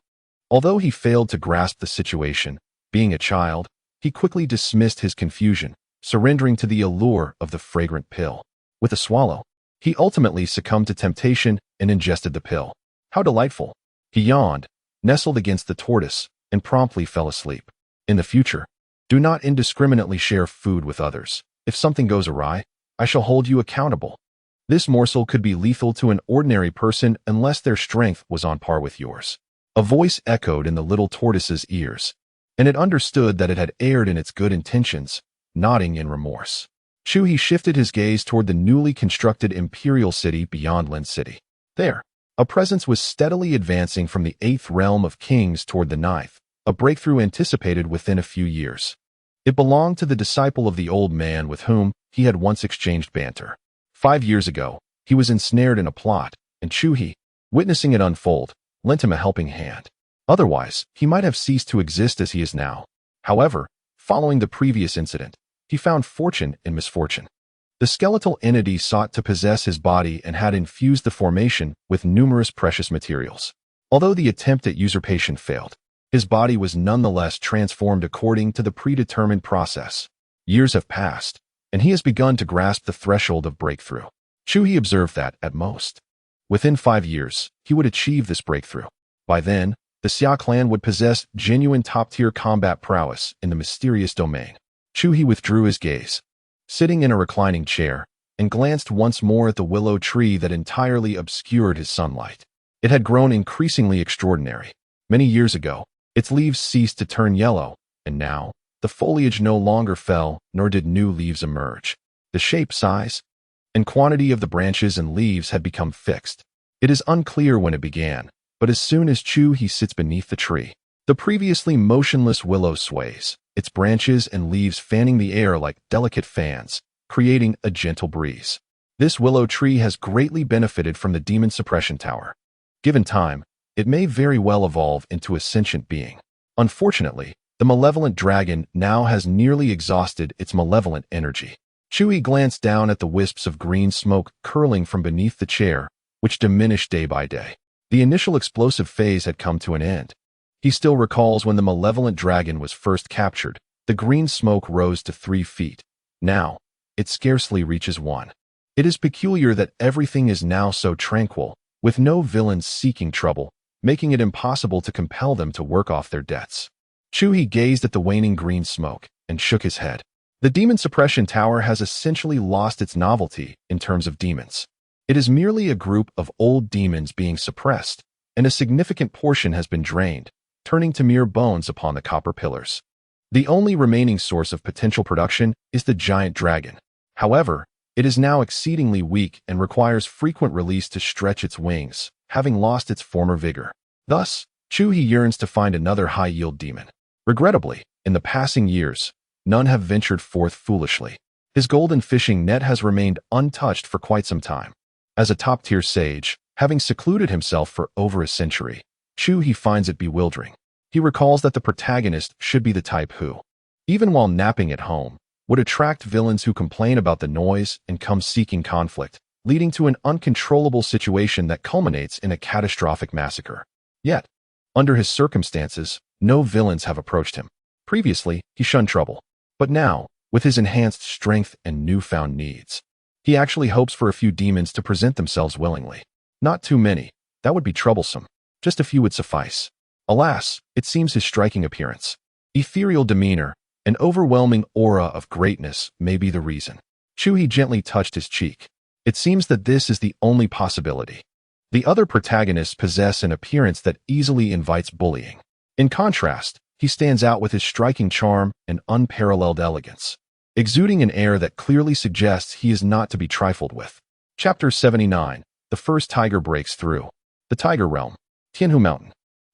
Although he failed to grasp the situation, being a child, he quickly dismissed his confusion, surrendering to the allure of the fragrant pill. With a swallow, he ultimately succumbed to temptation and ingested the pill. How delightful! He yawned, nestled against the tortoise, and promptly fell asleep. In the future, do not indiscriminately share food with others. If something goes awry, I shall hold you accountable. This morsel could be lethal to an ordinary person unless their strength was on par with yours. A voice echoed in the little tortoise's ears, and it understood that it had erred in its good intentions, nodding in remorse. Chu He shifted his gaze toward the newly constructed imperial city beyond Lin City. There, a presence was steadily advancing from the 8th realm of kings toward the 9th, a breakthrough anticipated within a few years. It belonged to the disciple of the old man with whom he had once exchanged banter. 5 years ago, he was ensnared in a plot, and Chu He, witnessing it unfold, lent him a helping hand. Otherwise, he might have ceased to exist as he is now. However, following the previous incident, he found fortune in misfortune. The skeletal entity sought to possess his body and had infused the formation with numerous precious materials. Although the attempt at usurpation failed, his body was nonetheless transformed according to the predetermined process. Years have passed, and he has begun to grasp the threshold of breakthrough. Chu He observed that, at most, within 5 years, he would achieve this breakthrough. By then, the Xia Clan would possess genuine top-tier combat prowess in the mysterious domain. Chu He withdrew his gaze, sitting in a reclining chair, and glanced once more at the willow tree that entirely obscured his sunlight. It had grown increasingly extraordinary. Many years ago, its leaves ceased to turn yellow, and now, the foliage no longer fell, nor did new leaves emerge. The shape, size, and quantity of the branches and leaves had become fixed. It is unclear when it began, but as soon as Chu He sits beneath the tree, the previously motionless willow sways, its branches and leaves fanning the air like delicate fans, creating a gentle breeze. This willow tree has greatly benefited from the demon suppression tower. Given time, it may very well evolve into a sentient being. Unfortunately, the malevolent dragon now has nearly exhausted its malevolent energy. Chu He glanced down at the wisps of green smoke curling from beneath the chair, which diminished day by day. The initial explosive phase had come to an end. He still recalls when the malevolent dragon was first captured, the green smoke rose to 3 feet. Now, it scarcely reaches 1. It is peculiar that everything is now so tranquil, with no villains seeking trouble, making it impossible to compel them to work off their debts. Chu He gazed at the waning green smoke and shook his head. The demon suppression tower has essentially lost its novelty in terms of demons. It is merely a group of old demons being suppressed, and a significant portion has been drained, turning to mere bones upon the copper pillars. The only remaining source of potential production is the giant dragon. However, it is now exceedingly weak and requires frequent release to stretch its wings, having lost its former vigor. Thus, Chu He yearns to find another high-yield demon. Regrettably, in the passing years, none have ventured forth foolishly. His golden fishing net has remained untouched for quite some time. As a top-tier sage, having secluded himself for over a century, Chu He finds it bewildering. He recalls that the protagonist should be the type who, even while napping at home, would attract villains who complain about the noise and come seeking conflict, leading to an uncontrollable situation that culminates in a catastrophic massacre. Yet, under his circumstances, no villains have approached him. Previously, he shunned trouble. But now, with his enhanced strength and newfound needs, he actually hopes for a few demons to present themselves willingly. Not too many. That would be troublesome. Just a few would suffice. Alas, it seems his striking appearance, ethereal demeanor, and overwhelming aura of greatness may be the reason. Chu He gently touched his cheek. It seems that this is the only possibility. The other protagonists possess an appearance that easily invites bullying. In contrast, he stands out with his striking charm and unparalleled elegance, exuding an air that clearly suggests he is not to be trifled with. Chapter 79. The first tiger breaks through. The Tiger Realm. Tianhu Mountain.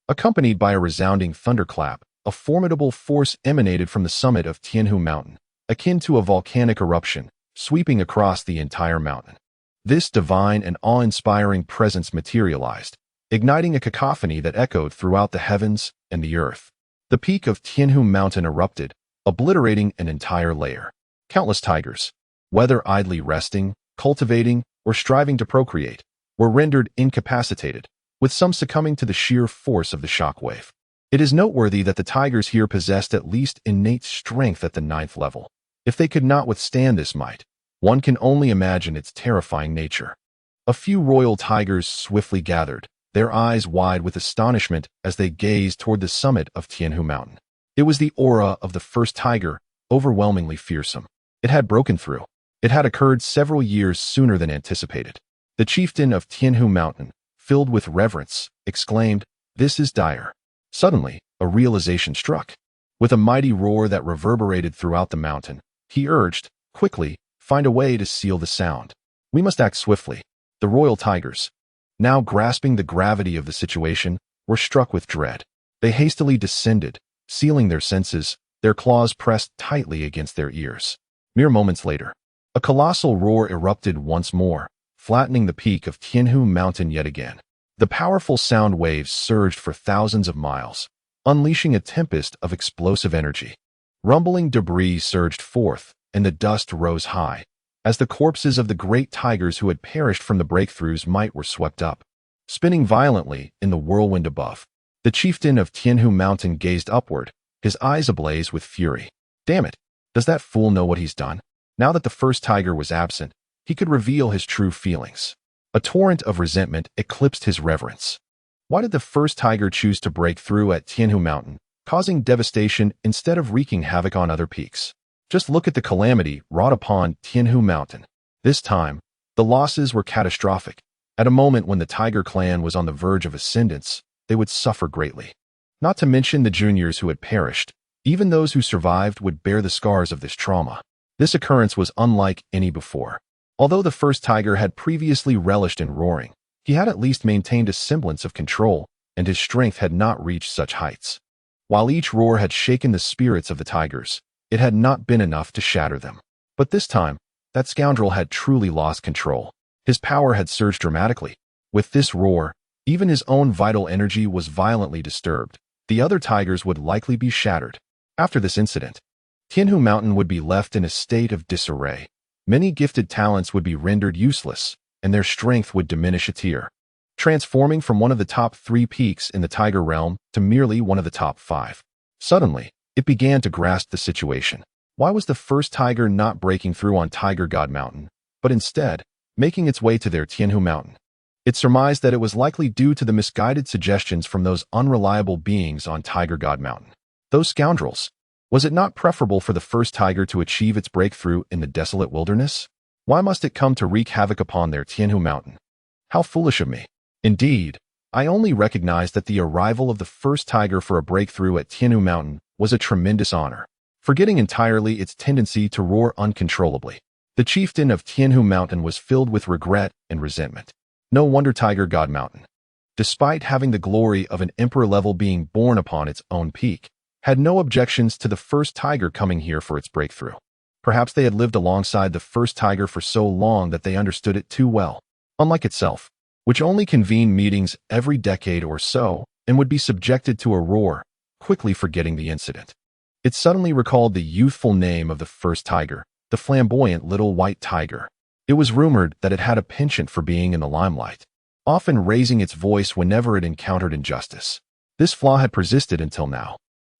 Accompanied by a resounding thunderclap, a formidable force emanated from the summit of Tianhu Mountain, akin to a volcanic eruption, sweeping across the entire mountain. This divine and awe-inspiring presence materialized, igniting a cacophony that echoed throughout the heavens and the earth. The peak of Tianhu Mountain erupted, obliterating an entire layer. Countless tigers, whether idly resting, cultivating, or striving to procreate, were rendered incapacitated, with some succumbing to the sheer force of the shockwave. It is noteworthy that the tigers here possessed at least innate strength at the 9th level. If they could not withstand this might, one can only imagine its terrifying nature. A few royal tigers swiftly gathered, their eyes wide with astonishment as they gazed toward the summit of Tianhu Mountain. It was the aura of the first tiger, overwhelmingly fearsome. It had broken through. It had occurred several years sooner than anticipated. The chieftain of Tianhu Mountain, filled with reverence, exclaimed, "This is dire." Suddenly, a realization struck. With a mighty roar that reverberated throughout the mountain, he urged, "Quickly, find a way to seal the sound. We must act swiftly. The royal tigers, now grasping the gravity of the situation, were struck with dread. They hastily descended, sealing their senses, their claws pressed tightly against their ears. Mere moments later, a colossal roar erupted once more, flattening the peak of Tianhu Mountain yet again. The powerful sound waves surged for thousands of miles, unleashing a tempest of explosive energy. Rumbling debris surged forth, and the dust rose high, as the corpses of the great tigers who had perished from the breakthrough's might were swept up. Spinning violently in the whirlwind above, the chieftain of Tianhu Mountain gazed upward, his eyes ablaze with fury. Damn it! Does that fool know what he's done? Now that the first tiger was absent, he could reveal his true feelings. A torrent of resentment eclipsed his reverence. Why did the first tiger choose to break through at Tianhu Mountain, causing devastation instead of wreaking havoc on other peaks? Just look at the calamity wrought upon Tianhu Mountain. This time, the losses were catastrophic. At a moment when the Tiger Clan was on the verge of ascendance, they would suffer greatly. Not to mention the juniors who had perished. Even those who survived would bear the scars of this trauma. This occurrence was unlike any before. Although the first tiger had previously relished in roaring, he had at least maintained a semblance of control, and his strength had not reached such heights. While each roar had shaken the spirits of the tigers, it had not been enough to shatter them. But this time, that scoundrel had truly lost control. His power had surged dramatically. With this roar, even his own vital energy was violently disturbed. The other tigers would likely be shattered. After this incident, Tianhu Mountain would be left in a state of disarray. Many gifted talents would be rendered useless, and their strength would diminish a tier, transforming from one of the top 3 peaks in the tiger realm to merely one of the top 5. Suddenly, it began to grasp the situation. Why was the first tiger not breaking through on Tiger God Mountain, but instead making its way to their Tianhu Mountain? It surmised that it was likely due to the misguided suggestions from those unreliable beings on Tiger God Mountain. Those scoundrels. Was it not preferable for the first tiger to achieve its breakthrough in the desolate wilderness? Why must it come to wreak havoc upon their Tianhu Mountain? How foolish of me. Indeed, I only recognized that the arrival of the first tiger for a breakthrough at Tianhu Mountain was a tremendous honor, forgetting entirely its tendency to roar uncontrollably. The chieftain of Tianhu Mountain was filled with regret and resentment. No wonder Tiger God Mountain, despite having the glory of an emperor-level being born upon its own peak, had no objections to the first tiger coming here for its breakthrough. Perhaps they had lived alongside the first tiger for so long that they understood it too well. Unlike itself, which only convened meetings every decade or so and would be subjected to a roar, quickly forgetting the incident. It suddenly recalled the youthful name of the first tiger, the flamboyant little white tiger. It was rumored that it had a penchant for being in the limelight, often raising its voice whenever it encountered injustice. This flaw had persisted until now.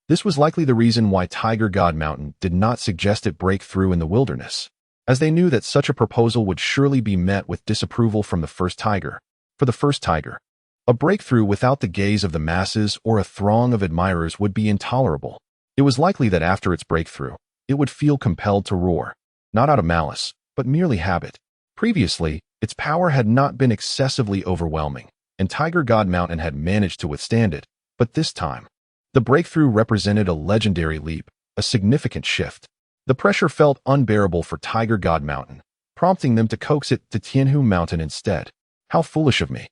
This was likely the reason why Tiger God Mountain did not suggest it break through in the wilderness, as they knew that such a proposal would surely be met with disapproval from the first tiger. For the first tiger, a breakthrough without the gaze of the masses or a throng of admirers would be intolerable. It was likely that after its breakthrough, it would feel compelled to roar, not out of malice, but merely habit. Previously, its power had not been excessively overwhelming, and Tiger God Mountain had managed to withstand it, but this time, the breakthrough represented a legendary leap, a significant shift. The pressure felt unbearable for Tiger God Mountain, prompting them to coax it to Tianhu Mountain instead. How foolish of me.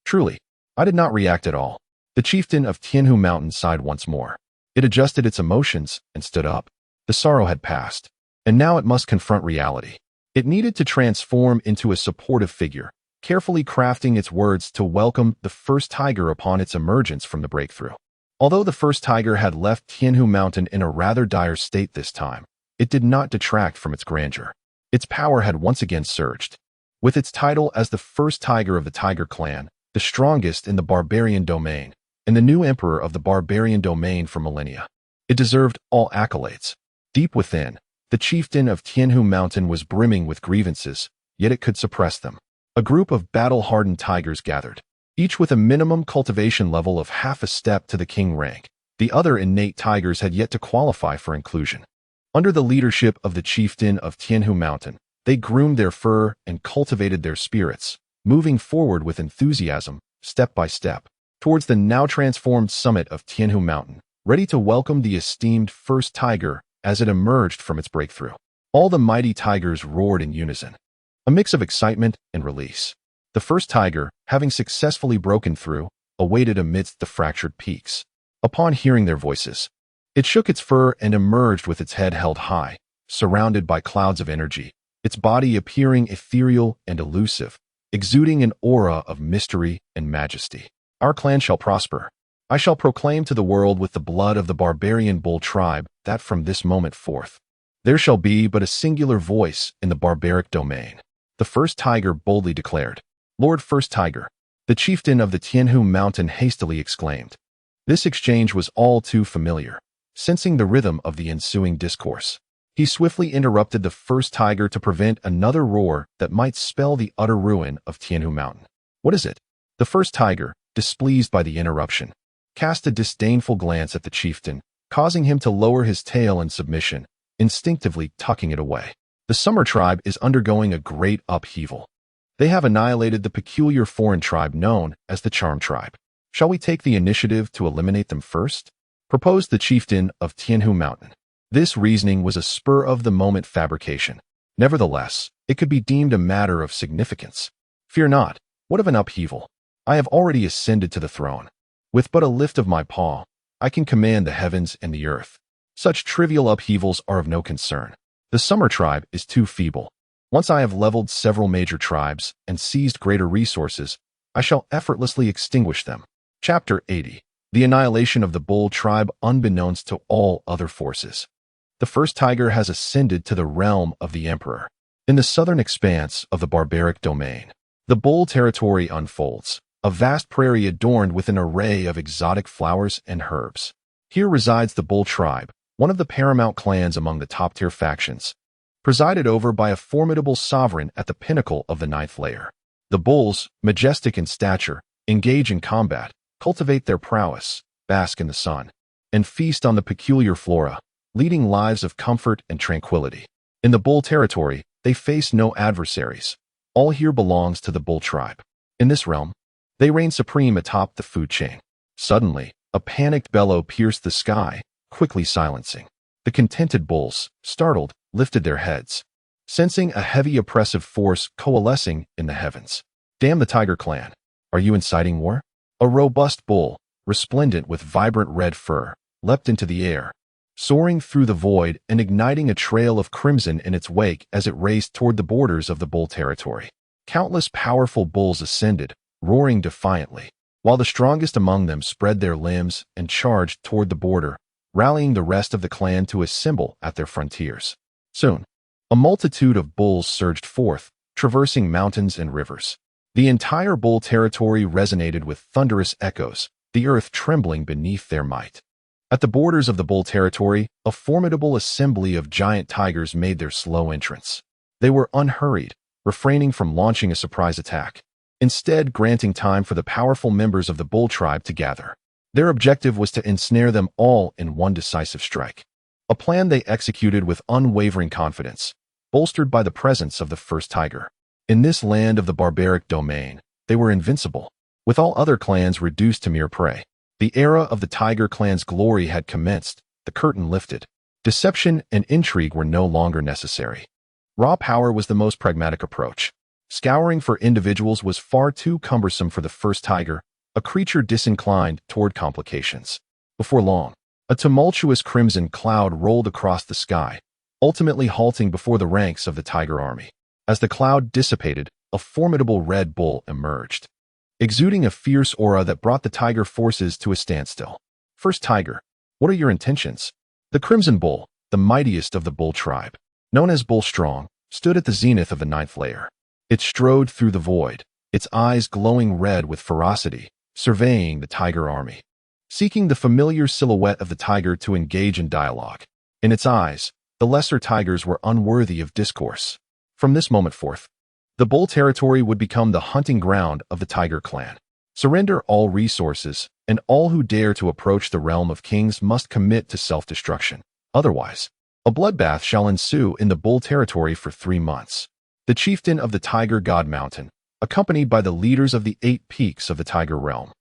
Truly, I did not react at all. The chieftain of Tianhu Mountain sighed once more. It adjusted its emotions and stood up. The sorrow had passed, and now it must confront reality. It needed to transform into a supportive figure, carefully crafting its words to welcome the first tiger upon its emergence from the breakthrough. Although the first tiger had left Tianhu Mountain in a rather dire state this time, it did not detract from its grandeur. Its power had once again surged. With its title as the first tiger of the Tiger Clan, the strongest in the barbarian domain, and the new emperor of the barbarian domain for millennia, it deserved all accolades. Deep within, the chieftain of Tianhu Mountain was brimming with grievances, yet it could suppress them. A group of battle-hardened tigers gathered, each with a minimum cultivation level of half a step to the king rank. The other innate tigers had yet to qualify for inclusion. Under the leadership of the chieftain of Tianhu Mountain, they groomed their fur and cultivated their spirits, moving forward with enthusiasm, step by step, towards the now transformed summit of Tianhu Mountain, ready to welcome the esteemed first tiger as it emerged from its breakthrough. All the mighty tigers roared in unison, a mix of excitement and release. The first tiger, having successfully broken through, awaited amidst the fractured peaks. Upon hearing their voices, it shook its fur and emerged with its head held high, surrounded by clouds of energy, its body appearing ethereal and elusive, exuding an aura of mystery and majesty. Our clan shall prosper. I shall proclaim to the world with the blood of the barbarian bull tribe that from this moment forth, there shall be but a singular voice in the barbaric domain. The first tiger boldly declared. Lord First Tiger, the chieftain of the Tianhu Mountain hastily exclaimed. This exchange was all too familiar. Sensing the rhythm of the ensuing discourse, he swiftly interrupted the first tiger to prevent another roar that might spell the utter ruin of Tianhu Mountain. What is it? The first tiger, displeased by the interruption, cast a disdainful glance at the chieftain, causing him to lower his tail in submission, instinctively tucking it away. The Summer tribe is undergoing a great upheaval. They have annihilated the peculiar foreign tribe known as the Charm tribe. Shall we take the initiative to eliminate them first? Proposed the chieftain of Tianhu Mountain. This reasoning was a spur-of-the-moment fabrication. Nevertheless, it could be deemed a matter of significance. Fear not. What of an upheaval? I have already ascended to the throne. With but a lift of my paw, I can command the heavens and the earth. Such trivial upheavals are of no concern. The Summer tribe is too feeble. Once I have leveled several major tribes and seized greater resources, I shall effortlessly extinguish them. Chapter 80. The annihilation of the bull tribe unbeknownst to all other forces. The first tiger has ascended to the realm of the emperor. In the southern expanse of the barbaric domain, the bull territory unfolds, a vast prairie adorned with an array of exotic flowers and herbs. Here resides the bull tribe, one of the paramount clans among the top-tier factions, presided over by a formidable sovereign at the pinnacle of the ninth layer. The bulls, majestic in stature, engage in combat, cultivate their prowess, bask in the sun, and feast on the peculiar flora, leading lives of comfort and tranquility. In the bull territory, they face no adversaries. All here belongs to the bull tribe. In this realm, they reign supreme atop the food chain. Suddenly, a panicked bellow pierced the sky, quickly silencing. The contented bulls, startled, lifted their heads, sensing a heavy oppressive force coalescing in the heavens. Damn the Tiger Clan! Are you inciting war? A robust bull, resplendent with vibrant red fur, leapt into the air, soaring through the void and igniting a trail of crimson in its wake as it raced toward the borders of the bull territory. Countless powerful bulls ascended, roaring defiantly, while the strongest among them spread their limbs and charged toward the border, rallying the rest of the clan to assemble at their frontiers. Soon, a multitude of bulls surged forth, traversing mountains and rivers. The entire bull territory resonated with thunderous echoes, the earth trembling beneath their might. At the borders of the bull territory, a formidable assembly of giant tigers made their slow entrance. They were unhurried, refraining from launching a surprise attack, instead granting time for the powerful members of the bull tribe to gather. Their objective was to ensnare them all in one decisive strike, a plan they executed with unwavering confidence, bolstered by the presence of the first tiger. In this land of the barbaric domain, they were invincible, with all other clans reduced to mere prey. The era of the Tiger Clan's glory had commenced, the curtain lifted. Deception and intrigue were no longer necessary. Raw power was the most pragmatic approach. Scouring for individuals was far too cumbersome for the first tiger, a creature disinclined toward complications. Before long, a tumultuous crimson cloud rolled across the sky, ultimately halting before the ranks of the tiger army. As the cloud dissipated, a formidable red bull emerged, exuding a fierce aura that brought the tiger forces to a standstill. First tiger, what are your intentions? The crimson bull, the mightiest of the bull tribe, known as Bull Strong, stood at the zenith of the ninth layer. It strode through the void, its eyes glowing red with ferocity, surveying the tiger army, seeking the familiar silhouette of the tiger to engage in dialogue. In its eyes, the lesser tigers were unworthy of discourse. From this moment forth, the bull territory would become the hunting ground of the Tiger Clan. Surrender all resources, and all who dare to approach the realm of kings must commit to self-destruction. Otherwise, a bloodbath shall ensue in the bull territory for 3 months. The chieftain of the Tiger God Mountain, accompanied by the leaders of the 8 peaks of the Tiger realm,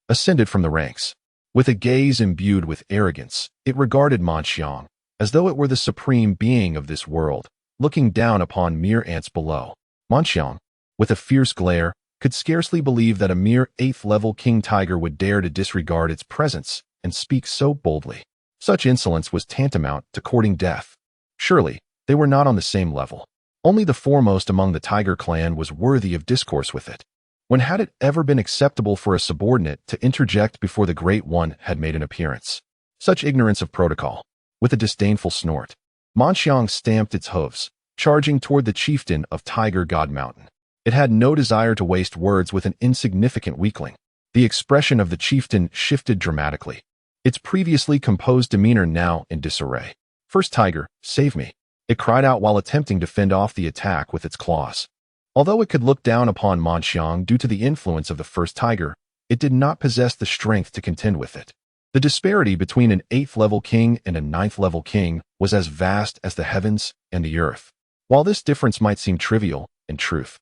ascended from the ranks. With a gaze imbued with arrogance, it regarded Manxiang as though it were the supreme being of this world, looking down upon mere ants below. Manxiang, with a fierce glare, could scarcely believe that a mere 8th-level king tiger would dare to disregard its presence and speak so boldly. Such insolence was tantamount to courting death. Surely, they were not on the same level. Only the foremost among the tiger clan was worthy of discourse with it. When had it ever been acceptable for a subordinate to interject before the Great One had made an appearance? Such ignorance of protocol. With a disdainful snort, Manxiang stamped its hooves, charging toward the chieftain of Tiger God Mountain. It had no desire to waste words with an insignificant weakling. The expression of the chieftain shifted dramatically, its previously composed demeanor now in disarray. "First Tiger, save me," it cried out while attempting to fend off the attack with its claws. Although it could look down upon Manxiang due to the influence of the first tiger, it did not possess the strength to contend with it. The disparity between an 8th-level king and a 9th-level king was as vast as the heavens and the earth. While this difference might seem trivial, in truth,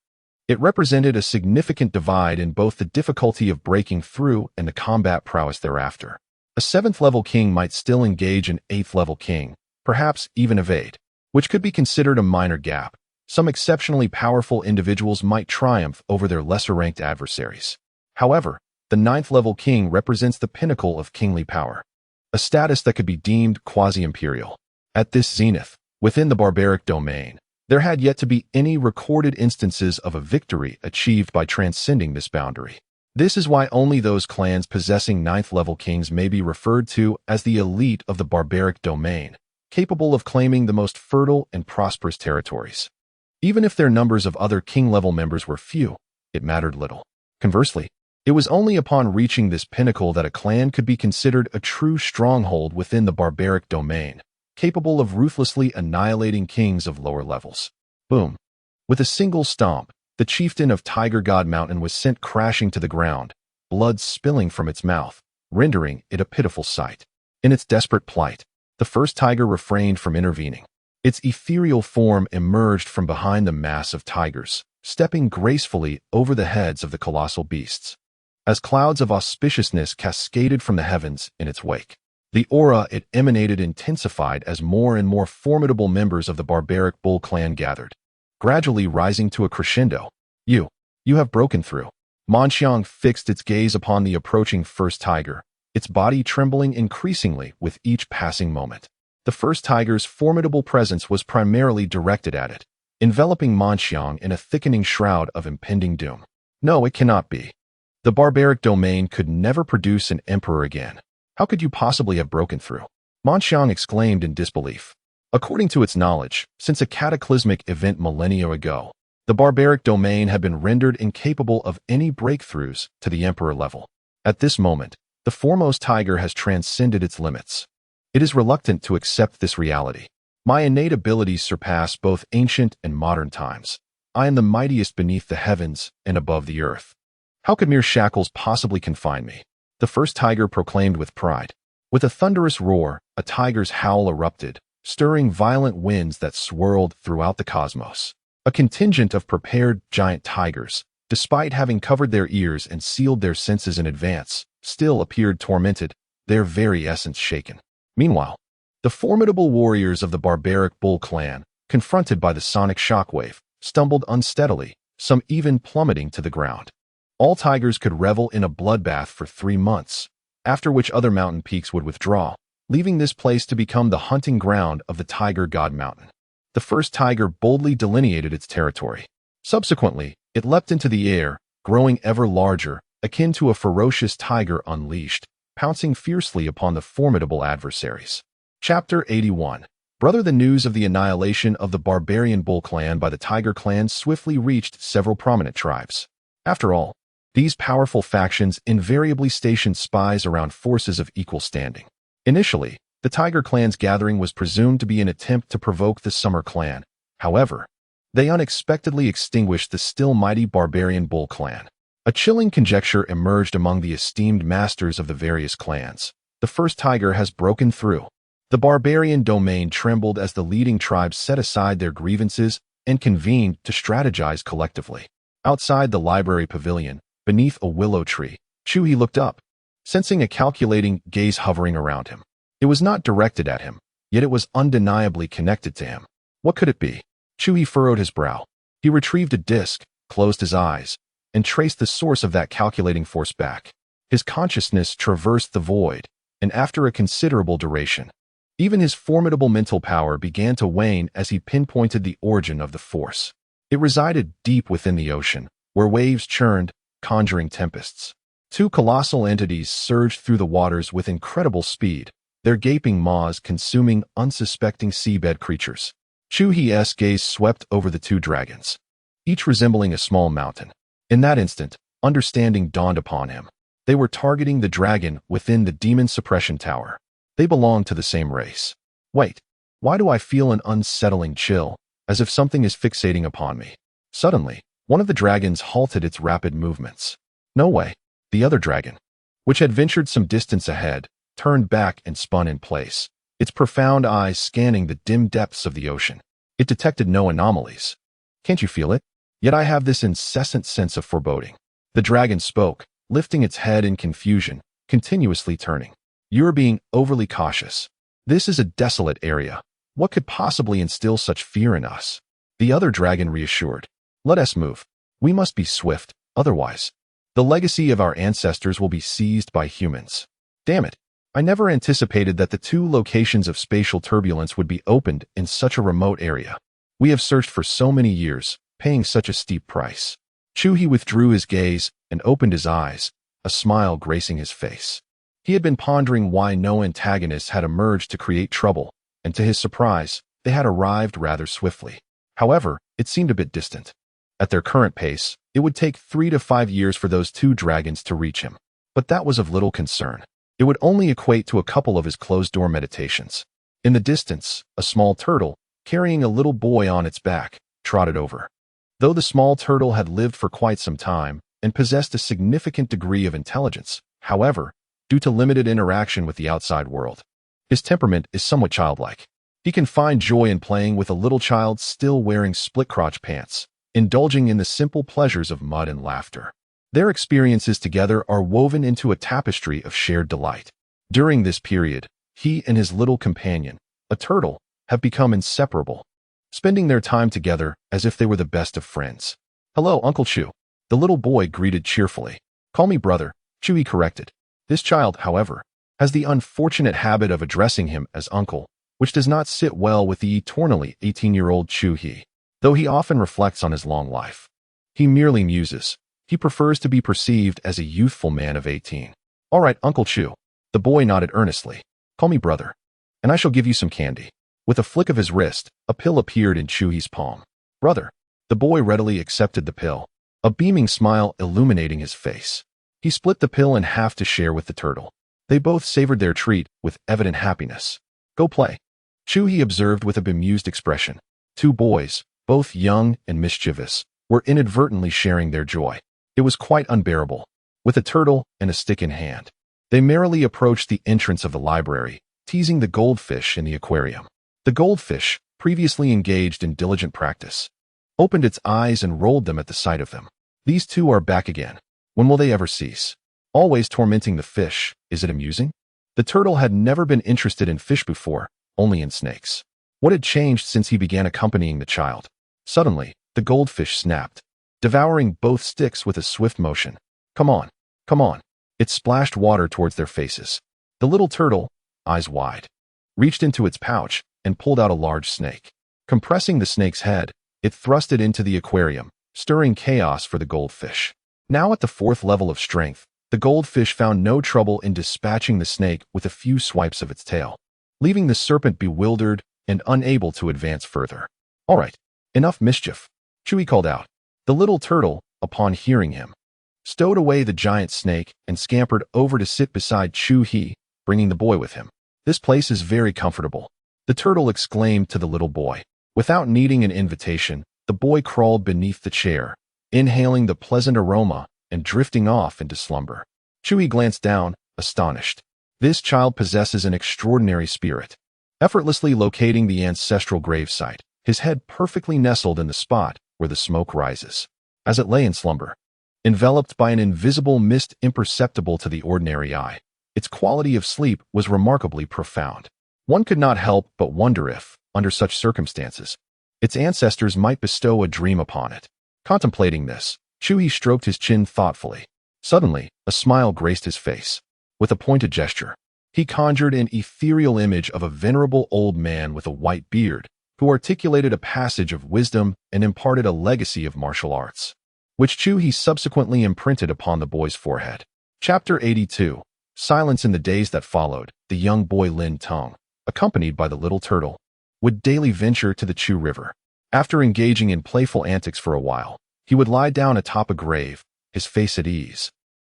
it represented a significant divide in both the difficulty of breaking through and the combat prowess thereafter. A 7th-level king might still engage an 8th-level king, perhaps even evade, which could be considered a minor gap. Some exceptionally powerful individuals might triumph over their lesser-ranked adversaries. However, the 9th-level king represents the pinnacle of kingly power, a status that could be deemed quasi-imperial. At this zenith, within the barbaric domain, there had yet to be any recorded instances of a victory achieved by transcending this boundary. This is why only those clans possessing 9th-level kings may be referred to as the elite of the barbaric domain, capable of claiming the most fertile and prosperous territories. Even if their numbers of other king-level members were few, it mattered little. Conversely, it was only upon reaching this pinnacle that a clan could be considered a true stronghold within the barbaric domain, capable of ruthlessly annihilating kings of lower levels. Boom. With a single stomp, the chieftain of Tiger God Mountain was sent crashing to the ground, blood spilling from its mouth, rendering it a pitiful sight. In its desperate plight, the first tiger refrained from intervening. Its ethereal form emerged from behind the mass of tigers, stepping gracefully over the heads of the colossal beasts. As clouds of auspiciousness cascaded from the heavens in its wake, the aura it emanated intensified as more and more formidable members of the barbaric bull clan gathered, gradually rising to a crescendo. You have broken through." Manxiang fixed its gaze upon the approaching first tiger, its body trembling increasingly with each passing moment. The first tiger's formidable presence was primarily directed at it, enveloping Manxiang in a thickening shroud of impending doom. No, it cannot be. The barbaric domain could never produce an emperor again. How could you possibly have broken through? Manxiang exclaimed in disbelief. According to its knowledge, since a cataclysmic event millennia ago, the barbaric domain had been rendered incapable of any breakthroughs to the emperor level. At this moment, the foremost tiger has transcended its limits. It is reluctant to accept this reality. My innate abilities surpass both ancient and modern times. I am the mightiest beneath the heavens and above the earth. How could mere shackles possibly confine me? The first tiger proclaimed with pride. With a thunderous roar, a tiger's howl erupted, stirring violent winds that swirled throughout the cosmos. A contingent of prepared giant tigers, despite having covered their ears and sealed their senses in advance, still appeared tormented, their very essence shaken. Meanwhile, the formidable warriors of the barbaric bull clan, confronted by the sonic shockwave, stumbled unsteadily, some even plummeting to the ground. All tigers could revel in a bloodbath for 3 months, after which other mountain peaks would withdraw, leaving this place to become the hunting ground of the Tiger God Mountain. The first tiger boldly delineated its territory. Subsequently, it leapt into the air, growing ever larger, akin to a ferocious tiger unleashed, pouncing fiercely upon the formidable adversaries. Chapter 81. Brother, the news of the annihilation of the barbarian bull clan by the tiger clan swiftly reached several prominent tribes. After all, these powerful factions invariably stationed spies around forces of equal standing. Initially, the Tiger Clan's gathering was presumed to be an attempt to provoke the Summer Clan. However, they unexpectedly extinguished the still mighty barbarian Bull Clan. A chilling conjecture emerged among the esteemed masters of the various clans. The first tiger has broken through. The barbarian domain trembled as the leading tribes set aside their grievances and convened to strategize collectively. Outside the library pavilion, beneath a willow tree, Chu He looked up, sensing a calculating gaze hovering around him. It was not directed at him, yet it was undeniably connected to him. What could it be? Chu He furrowed his brow. He retrieved a disc, closed his eyes, and traced the source of that calculating force back. His consciousness traversed the void, and after a considerable duration, even his formidable mental power began to wane as he pinpointed the origin of the force. It resided deep within the ocean, where waves churned, conjuring tempests. Two colossal entities surged through the waters with incredible speed, their gaping maws consuming unsuspecting seabed creatures. Chu He's gaze swept over the two dragons, each resembling a small mountain. In that instant, understanding dawned upon him. They were targeting the dragon within the demon suppression tower. They belonged to the same race. Wait, why do I feel an unsettling chill, as if something is fixating upon me? Suddenly, one of the dragons halted its rapid movements. No way. The other dragon, which had ventured some distance ahead, turned back and spun in place, its profound eyes scanning the dim depths of the ocean. It detected no anomalies. Can't you feel it? Yet I have this incessant sense of foreboding. The dragon spoke, lifting its head in confusion, continuously turning. You're being overly cautious. This is a desolate area. What could possibly instill such fear in us? The other dragon reassured. Let us move. We must be swift, otherwise the legacy of our ancestors will be seized by humans. Damn it. I never anticipated that the two locations of spatial turbulence would be opened in such a remote area. We have searched for so many years, paying such a steep price. Chu He withdrew his gaze and opened his eyes, a smile gracing his face. He had been pondering why no antagonists had emerged to create trouble, and to his surprise, they had arrived rather swiftly. However, it seemed a bit distant. At their current pace, it would take 3 to 5 years for those two dragons to reach him. But that was of little concern. It would only equate to a couple of his closed-door meditations. In the distance, a small turtle, carrying a little boy on its back, trotted over. Though the small turtle had lived for quite some time and possessed a significant degree of intelligence, however, due to limited interaction with the outside world, his temperament is somewhat childlike. He can find joy in playing with a little child still wearing split-crotch pants, indulging in the simple pleasures of mud and laughter. Their experiences together are woven into a tapestry of shared delight. During this period, he and his little companion, a turtle, have become inseparable, spending their time together as if they were the best of friends. Hello, Uncle Chu. The little boy greeted cheerfully. Call me brother, Chu He corrected. This child, however, has the unfortunate habit of addressing him as uncle, which does not sit well with the eternally 18-year-old Chu He. Though he often reflects on his long life, he merely muses. He prefers to be perceived as a youthful man of 18. All right, Uncle Chu. The boy nodded earnestly. Call me brother, and I shall give you some candy. With a flick of his wrist, a pill appeared in Chu He's palm. Brother. The boy readily accepted the pill, a beaming smile illuminating his face. He split the pill in half to share with the turtle. They both savored their treat with evident happiness. Go play, Chu He observed with a bemused expression. Two boys, both young and mischievous, were inadvertently sharing their joy. It was quite unbearable. With a turtle and a stick in hand, they merrily approached the entrance of the library, teasing the goldfish in the aquarium. The goldfish, previously engaged in diligent practice, opened its eyes and rolled them at the sight of them. These two are back again. When will they ever cease? Always tormenting the fish. Is it amusing? The turtle had never been interested in fish before, only in snakes. What had changed since he began accompanying the child? Suddenly, the goldfish snapped, devouring both sticks with a swift motion. Come on, come on. It splashed water towards their faces. The little turtle, eyes wide, reached into its pouch and pulled out a large snake. Compressing the snake's head, it thrust it into the aquarium, stirring chaos for the goldfish. Now at the 4th level of strength, the goldfish found no trouble in dispatching the snake with a few swipes of its tail, leaving the serpent bewildered and unable to advance further. All right, enough mischief, Chu He called out. The little turtle, upon hearing him, stowed away the giant snake and scampered over to sit beside Chu He, bringing the boy with him. This place is very comfortable, the turtle exclaimed to the little boy. Without needing an invitation, the boy crawled beneath the chair, inhaling the pleasant aroma and drifting off into slumber. Chu He glanced down, astonished. This child possesses an extraordinary spirit. Effortlessly locating the ancestral gravesite, his head perfectly nestled in the spot where the smoke rises. As it lay in slumber, enveloped by an invisible mist imperceptible to the ordinary eye, its quality of sleep was remarkably profound. One could not help but wonder if, under such circumstances, its ancestors might bestow a dream upon it. Contemplating this, Chu He stroked his chin thoughtfully. Suddenly, a smile graced his face. With a pointed gesture, he conjured an ethereal image of a venerable old man with a white beard, who articulated a passage of wisdom and imparted a legacy of martial arts, which Chu He subsequently imprinted upon the boy's forehead. Chapter 82. Silence. In the days that followed, the young boy Lin Tong, accompanied by the little turtle, would daily venture to the Chu River. After engaging in playful antics for a while, he would lie down atop a grave, his face at ease,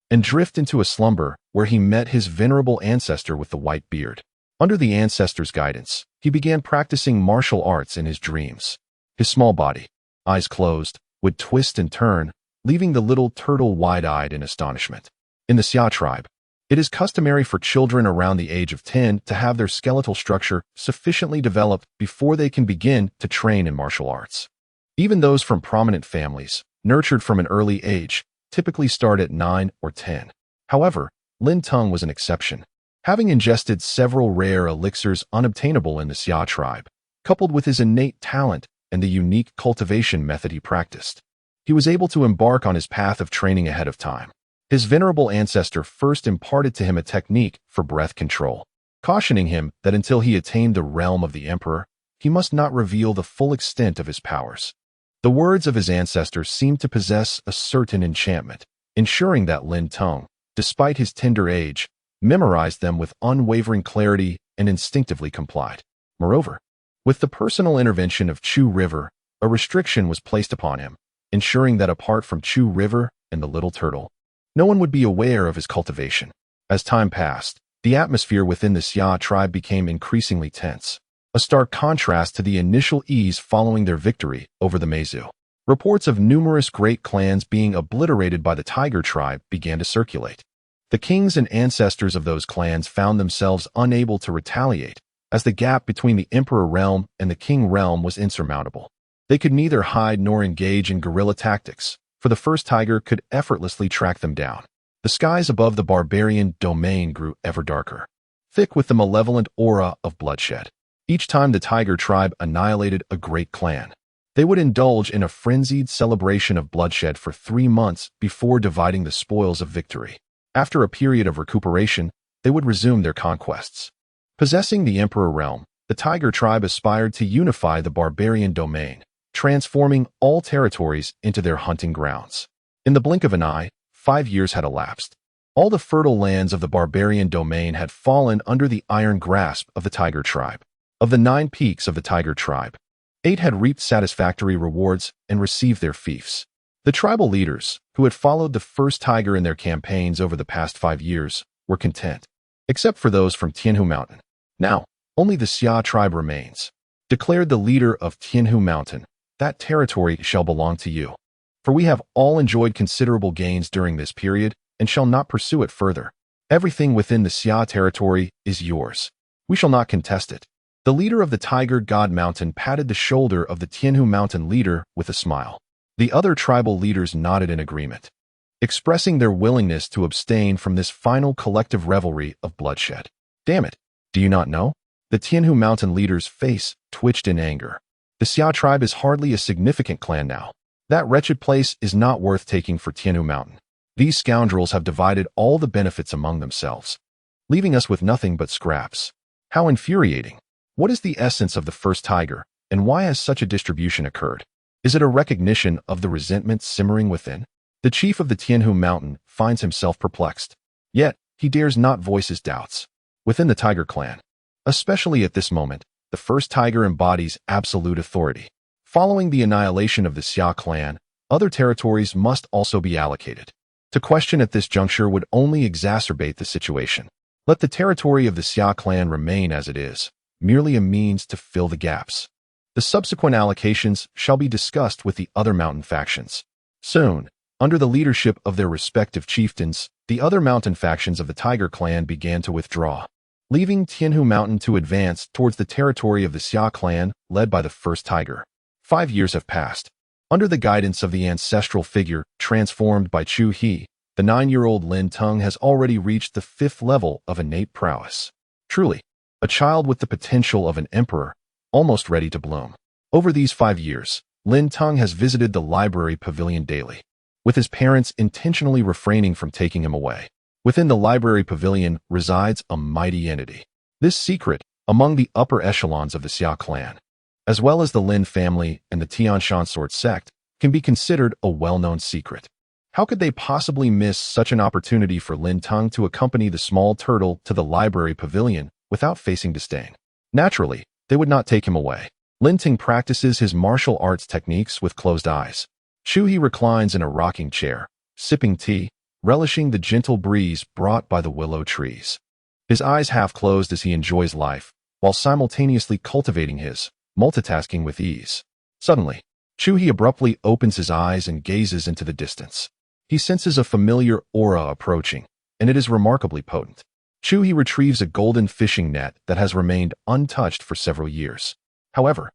and drift into a slumber where he met his venerable ancestor with the white beard. Under the ancestor's guidance, he began practicing martial arts in his dreams. His small body, eyes closed, would twist and turn, leaving the little turtle wide-eyed in astonishment. In the Xia tribe, it is customary for children around the age of 10 to have their skeletal structure sufficiently developed before they can begin to train in martial arts. Even those from prominent families, nurtured from an early age, typically start at 9 or 10. However, Lin Tong was an exception. Having ingested several rare elixirs unobtainable in the Xia tribe, coupled with his innate talent and the unique cultivation method he practiced, he was able to embark on his path of training ahead of time. His venerable ancestor first imparted to him a technique for breath control, cautioning him that until he attained the realm of the emperor, he must not reveal the full extent of his powers. The words of his ancestor seemed to possess a certain enchantment, ensuring that Lin Tong, despite his tender age, memorized them with unwavering clarity and instinctively complied. Moreover, with the personal intervention of Chu River, a restriction was placed upon him, ensuring that apart from Chu River and the little turtle, no one would be aware of his cultivation. As time passed, the atmosphere within the Xia tribe became increasingly tense, a stark contrast to the initial ease following their victory over the Meizu. Reports of numerous great clans being obliterated by the Tiger tribe began to circulate. The kings and ancestors of those clans found themselves unable to retaliate, as the gap between the emperor realm and the king realm was insurmountable. They could neither hide nor engage in guerrilla tactics, for the first tiger could effortlessly track them down. The skies above the barbarian domain grew ever darker, thick with the malevolent aura of bloodshed. Each time the Tiger tribe annihilated a great clan, they would indulge in a frenzied celebration of bloodshed for 3 months before dividing the spoils of victory. After a period of recuperation, they would resume their conquests. Possessing the Emperor realm, the Tiger tribe aspired to unify the barbarian domain, transforming all territories into their hunting grounds. In the blink of an eye, 5 years had elapsed. All the fertile lands of the barbarian domain had fallen under the iron grasp of the Tiger tribe. Of the 9 peaks of the Tiger tribe, 8 had reaped satisfactory rewards and received their fiefs. The tribal leaders, who had followed the first tiger in their campaigns over the past 5 years, were content, except for those from Tianhu Mountain. Now, only the Xia tribe remains. Declared the leader of Tianhu Mountain, that territory shall belong to you. For we have all enjoyed considerable gains during this period and shall not pursue it further. Everything within the Xia territory is yours. We shall not contest it. The leader of the Tiger God Mountain patted the shoulder of the Tianhu Mountain leader with a smile. The other tribal leaders nodded in agreement, expressing their willingness to abstain from this final collective revelry of bloodshed. Damn it, do you not know? The Tianhu Mountain leader's face twitched in anger. The Xia tribe is hardly a significant clan now. That wretched place is not worth taking for Tianhu Mountain. These scoundrels have divided all the benefits among themselves, leaving us with nothing but scraps. How infuriating. What is the essence of the first tiger, and why has such a distribution occurred? Is it a recognition of the resentment simmering within? The chief of the Tianhu Mountain finds himself perplexed. Yet, he dares not voice his doubts. Within the Tiger clan, especially at this moment, the first tiger embodies absolute authority. Following the annihilation of the Xia clan, other territories must also be allocated. To question at this juncture would only exacerbate the situation. Let the territory of the Xia clan remain as it is, merely a means to fill the gaps. The subsequent allocations shall be discussed with the other mountain factions. Soon, under the leadership of their respective chieftains, the other mountain factions of the Tiger clan began to withdraw, leaving Tianhu Mountain to advance towards the territory of the Xia clan, led by the first tiger. 5 years have passed. Under the guidance of the ancestral figure transformed by Chu He, the 9-year-old Lin Tong has already reached the 5th level of innate prowess. Truly, a child with the potential of an emperor, almost ready to bloom. Over these 5 years, Lin Teng has visited the library pavilion daily, with his parents intentionally refraining from taking him away. Within the library pavilion resides a mighty entity. This secret, among the upper echelons of the Xia Clan, as well as the Lin family and the Tianshan sword sect, can be considered a well-known secret. How could they possibly miss such an opportunity for Lin Teng to accompany the small turtle to the library pavilion without facing disdain? Naturally, they would not take him away. Lin Teng practices his martial arts techniques with closed eyes. Chu He reclines in a rocking chair, sipping tea, relishing the gentle breeze brought by the willow trees. His eyes half closed as he enjoys life, while simultaneously cultivating his multitasking with ease. Suddenly, Chu He abruptly opens his eyes and gazes into the distance. He senses a familiar aura approaching, and it is remarkably potent. Chu He retrieves a golden fishing net that has remained untouched for several years. However,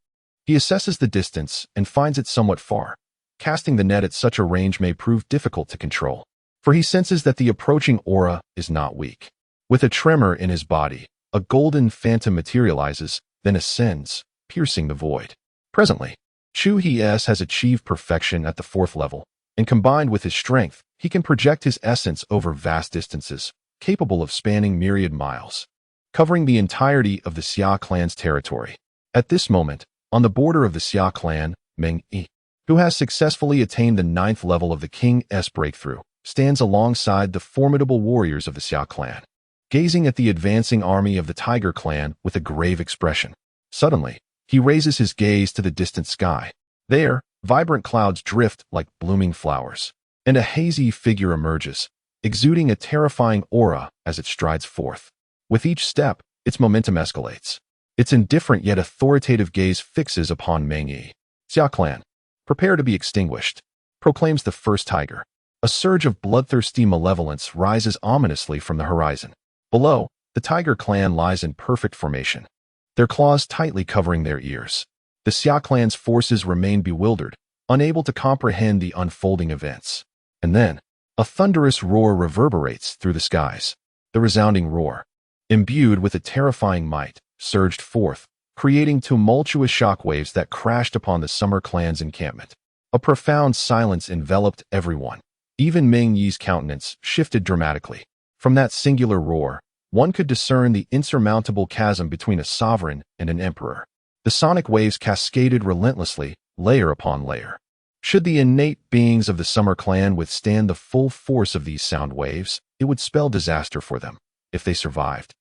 he assesses the distance and finds it somewhat far. Casting the net at such a range may prove difficult to control, for he senses that the approaching aura is not weak. With a tremor in his body, a golden phantom materializes, then ascends, piercing the void. Presently, Chu He has achieved perfection at the 4th level, and combined with his strength, he can project his essence over vast distances, capable of spanning myriad miles, covering the entirety of the Xia Clan's territory. At this moment, on the border of the Xia Clan, Meng Yi, who has successfully attained the 9th level of the King's breakthrough, stands alongside the formidable warriors of the Xia Clan, gazing at the advancing army of the Tiger Clan with a grave expression. Suddenly, he raises his gaze to the distant sky. There, vibrant clouds drift like blooming flowers, and a hazy figure emerges, exuding a terrifying aura as it strides forth. With each step, its momentum escalates. Its indifferent yet authoritative gaze fixes upon Meng Yi. Xia Clan, prepare to be extinguished, proclaims the first tiger. A surge of bloodthirsty malevolence rises ominously from the horizon. Below, the Tiger Clan lies in perfect formation, their claws tightly covering their ears. The Xia Clan's forces remain bewildered, unable to comprehend the unfolding events. And then, a thunderous roar reverberates through the skies. The resounding roar, imbued with a terrifying might, surged forth, creating tumultuous shockwaves that crashed upon the Summer Clan's encampment. A profound silence enveloped everyone. Even Meng Yi's countenance shifted dramatically. From that singular roar, one could discern the insurmountable chasm between a sovereign and an emperor. The sonic waves cascaded relentlessly, layer upon layer. Should the innate beings of the Summer Clan withstand the full force of these sound waves, it would spell disaster for them. If they survived,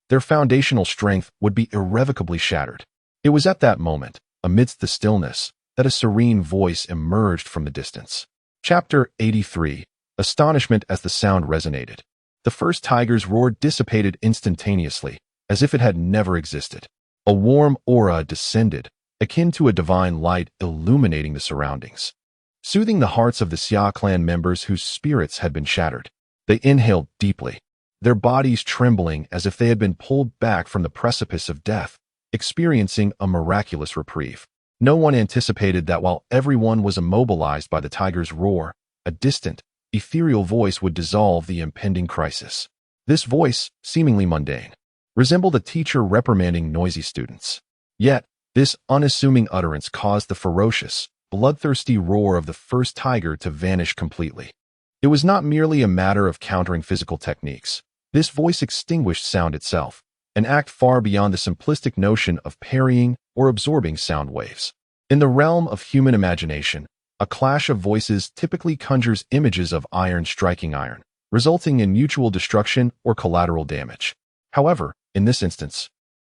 their foundational strength would be irrevocably shattered. It was at that moment, amidst the stillness, that a serene voice emerged from the distance. Chapter 83. Astonishment as the sound resonated. The first tiger's roar dissipated instantaneously, as if it had never existed. A warm aura descended, akin to a divine light illuminating the surroundings, soothing the hearts of the Xia Clan members whose spirits had been shattered. They inhaled deeply, their bodies trembling as if they had been pulled back from the precipice of death, experiencing a miraculous reprieve. No one anticipated that while everyone was immobilized by the tiger's roar, a distant, ethereal voice would dissolve the impending crisis. This voice, seemingly mundane, resembled a teacher reprimanding noisy students. Yet, this unassuming utterance caused the ferocious, bloodthirsty roar of the first tiger to vanish completely. It was not merely a matter of countering physical techniques. This voice extinguished sound itself, an act far beyond the simplistic notion of parrying or absorbing sound waves. In the realm of human imagination, a clash of voices typically conjures images of iron striking iron, resulting in mutual destruction or collateral damage. However, in this instance,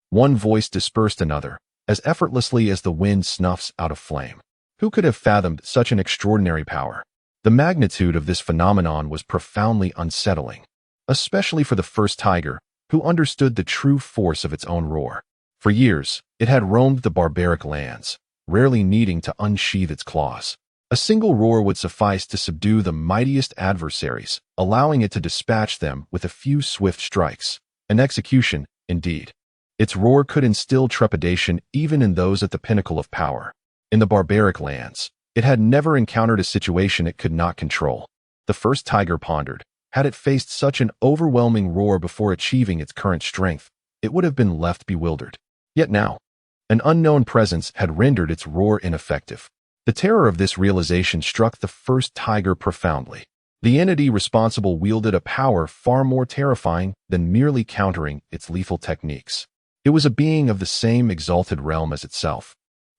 one voice dispersed another, as effortlessly as the wind snuffs out a flame. Who could have fathomed such an extraordinary power? The magnitude of this phenomenon was profoundly unsettling, especially for the first tiger, who understood the true force of its own roar. For years, it had roamed the barbaric lands, rarely needing to unsheath its claws. A single roar would suffice to subdue the mightiest adversaries, allowing it to dispatch them with a few swift strikes. An execution, indeed. Its roar could instill trepidation even in those at the pinnacle of power. In the barbaric lands, it had never encountered a situation it could not control. The first tiger pondered. Had it faced such an overwhelming roar before achieving its current strength, it would have been left bewildered. Yet now, An unknown presence had rendered its roar ineffective. The terror of this realization struck the first tiger profoundly. The entity responsible wielded a power far more terrifying than merely countering its lethal techniques. It was a being of the same exalted realm as itself,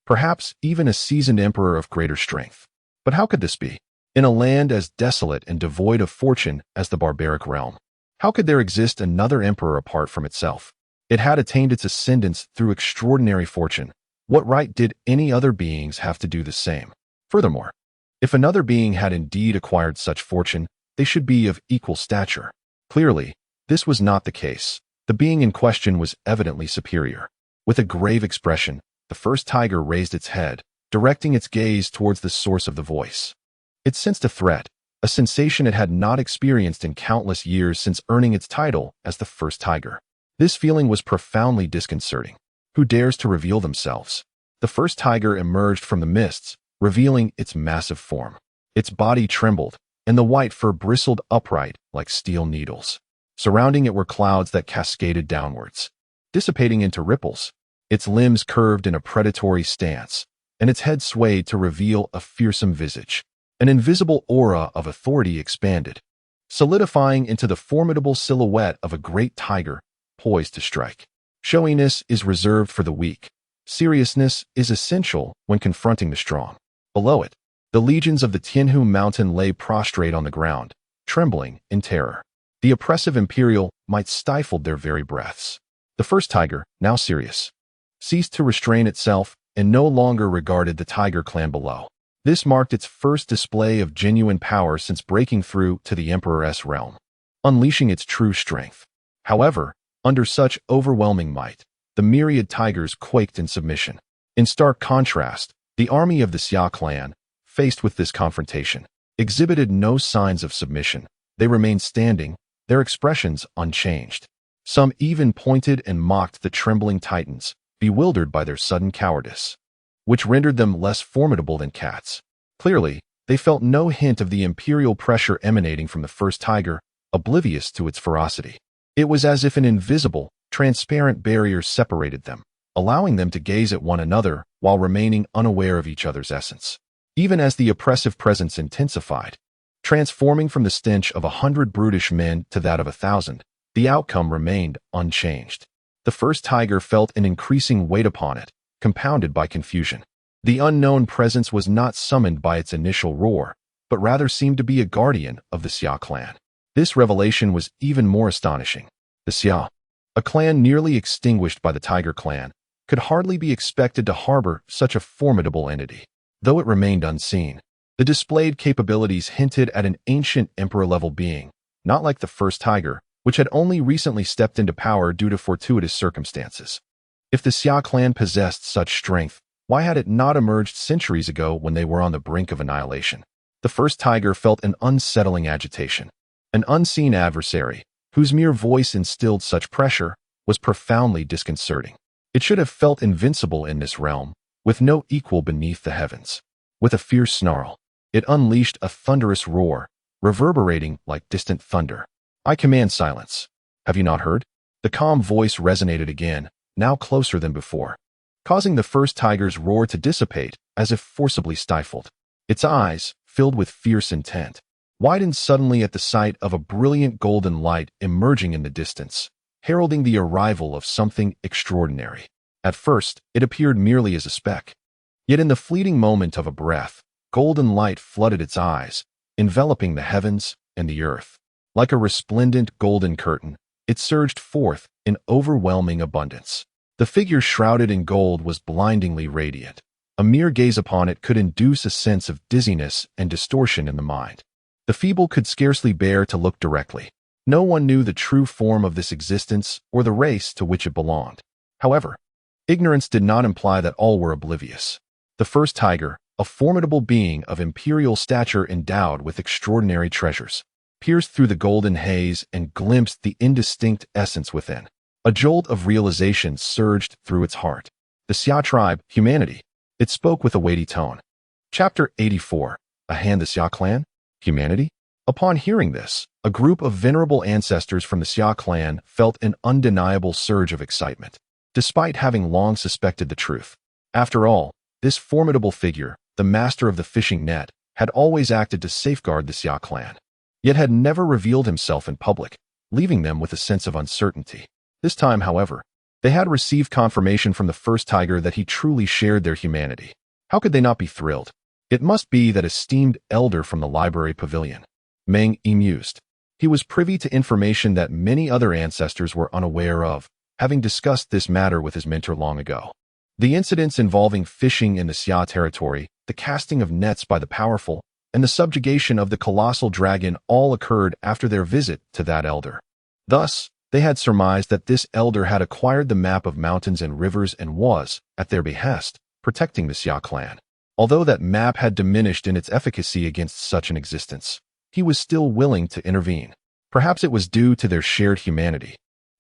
perhaps even a seasoned emperor of greater strength. But how could this be? In a land as desolate and devoid of fortune as the barbaric realm, how could there exist another emperor apart from itself? It had attained its ascendance through extraordinary fortune. What right did any other beings have to do the same? Furthermore, if another being had indeed acquired such fortune, they should be of equal stature. Clearly, this was not the case. The being in question was evidently superior. With a grave expression, the first tiger raised its head, directing its gaze towards the source of the voice. It sensed a threat, a sensation it had not experienced in countless years since earning its title as the first tiger. This feeling was profoundly disconcerting. Who dares to reveal themselves? The first tiger emerged from the mists, revealing its massive form. Its body trembled, and the white fur bristled upright like steel needles. Surrounding it were clouds that cascaded downwards, dissipating into ripples. Its limbs curved in a predatory stance, and its head swayed to reveal a fearsome visage. An invisible aura of authority expanded, solidifying into the formidable silhouette of a great tiger poised to strike. Showiness is reserved for the weak. Seriousness is essential when confronting the strong. Below it, the legions of the Tianhu mountain lay prostrate on the ground, trembling in terror. The oppressive imperial might stifled their very breaths. The first tiger, now serious, ceased to restrain itself and no longer regarded the tiger clan below. This marked its first display of genuine power since breaking through to the emperor's realm, unleashing its true strength. However, under such overwhelming might, the myriad tigers quaked in submission. In stark contrast, the army of the Xia Clan, faced with this confrontation, exhibited no signs of submission. They remained standing, their expressions unchanged. Some even pointed and mocked the trembling titans, bewildered by their sudden cowardice, which rendered them less formidable than cats. Clearly, they felt no hint of the imperial pressure emanating from the first tiger, oblivious to its ferocity. It was as if an invisible, transparent barrier separated them, allowing them to gaze at one another while remaining unaware of each other's essence. Even as the oppressive presence intensified, transforming from the stench of 100 brutish men to that of 1,000, the outcome remained unchanged. The first tiger felt an increasing weight upon it, compounded by confusion. The unknown presence was not summoned by its initial roar, but rather seemed to be a guardian of the Xia clan. This revelation was even more astonishing. The Xia, a clan nearly extinguished by the Tiger clan, could hardly be expected to harbor such a formidable entity. Though it remained unseen, the displayed capabilities hinted at an ancient emperor-level being, not like the first tiger, which had only recently stepped into power due to fortuitous circumstances. If the Xia clan possessed such strength, why had it not emerged centuries ago when they were on the brink of annihilation? The first tiger felt an unsettling agitation. An unseen adversary, whose mere voice instilled such pressure, was profoundly disconcerting. It should have felt invincible in this realm, with no equal beneath the heavens. With a fierce snarl, it unleashed a thunderous roar, reverberating like distant thunder. "I command silence. Have you not heard?" The calm voice resonated again, now closer than before, causing the first tiger's roar to dissipate as if forcibly stifled. Its eyes, filled with fierce intent, widened suddenly at the sight of a brilliant golden light emerging in the distance, heralding the arrival of something extraordinary. At first, it appeared merely as a speck. Yet in the fleeting moment of a breath, golden light flooded its eyes, enveloping the heavens and the earth. Like a resplendent golden curtain, it surged forth in overwhelming abundance. The figure shrouded in gold was blindingly radiant. A mere gaze upon it could induce a sense of dizziness and distortion in the mind. The feeble could scarcely bear to look directly. No one knew the true form of this existence or the race to which it belonged. However, ignorance did not imply that all were oblivious. The first tiger, a formidable being of imperial stature endowed with extraordinary treasures, pierced through the golden haze and glimpsed the indistinct essence within. A jolt of realization surged through its heart. The Xia tribe, humanity. It spoke with a weighty tone. Chapter 84. A hand the Xia clan? Humanity? Upon hearing this, a group of venerable ancestors from the Xia clan felt an undeniable surge of excitement. despite having long suspected the truth. After all, this formidable figure, the master of the fishing net, had always acted to safeguard the Xia clan, yet had never revealed himself in public, leaving them with a sense of uncertainty. This time, however, they had received confirmation from the first tiger that he truly shared their humanity. How could they not be thrilled? It must be that esteemed elder from the library pavilion. Meng Yi mused. He was privy to information that many other ancestors were unaware of, having discussed this matter with his mentor long ago. The incidents involving fishing in the Xia territory, the casting of nets by the powerful, and the subjugation of the colossal dragon all occurred after their visit to that elder. Thus, they had surmised that this elder had acquired the map of mountains and rivers and was, at their behest, protecting the Xia clan. Although that map had diminished in its efficacy against such an existence, he was still willing to intervene. Perhaps it was due to their shared humanity,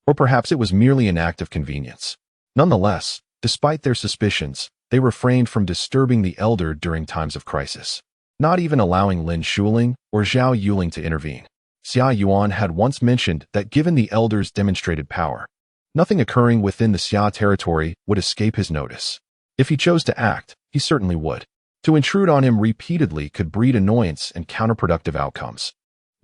or perhaps it was merely an act of convenience. Nonetheless, despite their suspicions, they refrained from disturbing the elder during times of crisis, not even allowing Lin Shuling or Zhao Yuling to intervene. Xia Yuan had once mentioned that given the elder's demonstrated power, nothing occurring within the Xia territory would escape his notice. If he chose to act, he certainly would. To intrude on him repeatedly could breed annoyance and counterproductive outcomes.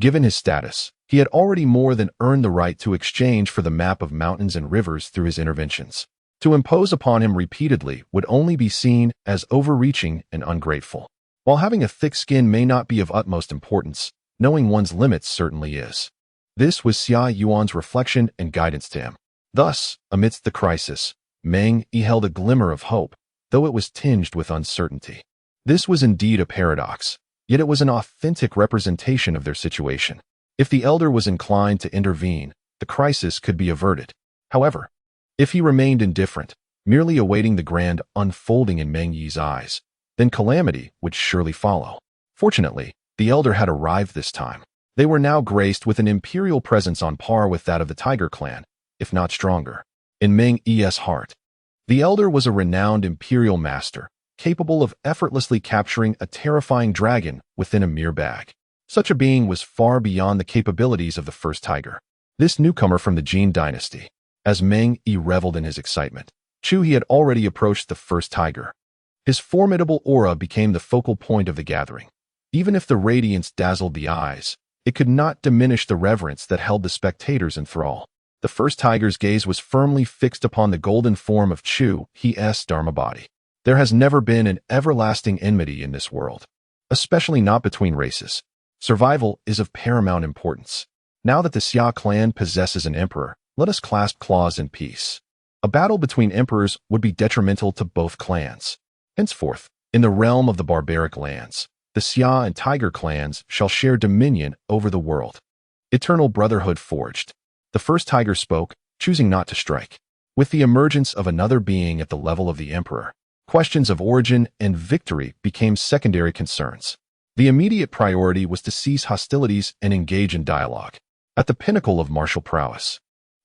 Given his status, he had already more than earned the right to exchange for the map of mountains and rivers through his interventions. To impose upon him repeatedly would only be seen as overreaching and ungrateful. While having a thick skin may not be of utmost importance, knowing one's limits certainly is. This was Xia Yuan's reflection and guidance to him. Thus, amidst the crisis, Meng Yi held a glimmer of hope, though it was tinged with uncertainty. This was indeed a paradox, yet it was an authentic representation of their situation. If the elder was inclined to intervene, the crisis could be averted. However, if he remained indifferent, merely awaiting the grand unfolding in Meng Yi's eyes, then calamity would surely follow. Fortunately, the elder had arrived this time. They were now graced with an imperial presence on par with that of the Tiger clan, if not stronger. In Meng Yi's heart, the elder was a renowned imperial master, capable of effortlessly capturing a terrifying dragon within a mere bag. Such a being was far beyond the capabilities of the first tiger. This newcomer from the Jin dynasty. As Meng Yi reveled in his excitement, Chu He had already approached the first tiger. His formidable aura became the focal point of the gathering. Even if the radiance dazzled the eyes, it could not diminish the reverence that held the spectators in thrall. The first tiger's gaze was firmly fixed upon the golden form of Chu He's Dharma-Body. There has never been an everlasting enmity in this world, especially not between races. Survival is of paramount importance. Now that the Xia clan possesses an emperor, let us clasp claws in peace. A battle between emperors would be detrimental to both clans. Henceforth, in the realm of the barbaric lands, the Xia and Tiger clans shall share dominion over the world. Eternal brotherhood forged. The first tiger spoke, choosing not to strike. With the emergence of another being at the level of the emperor, questions of origin and victory became secondary concerns. The immediate priority was to cease hostilities and engage in dialogue. At the pinnacle of martial prowess,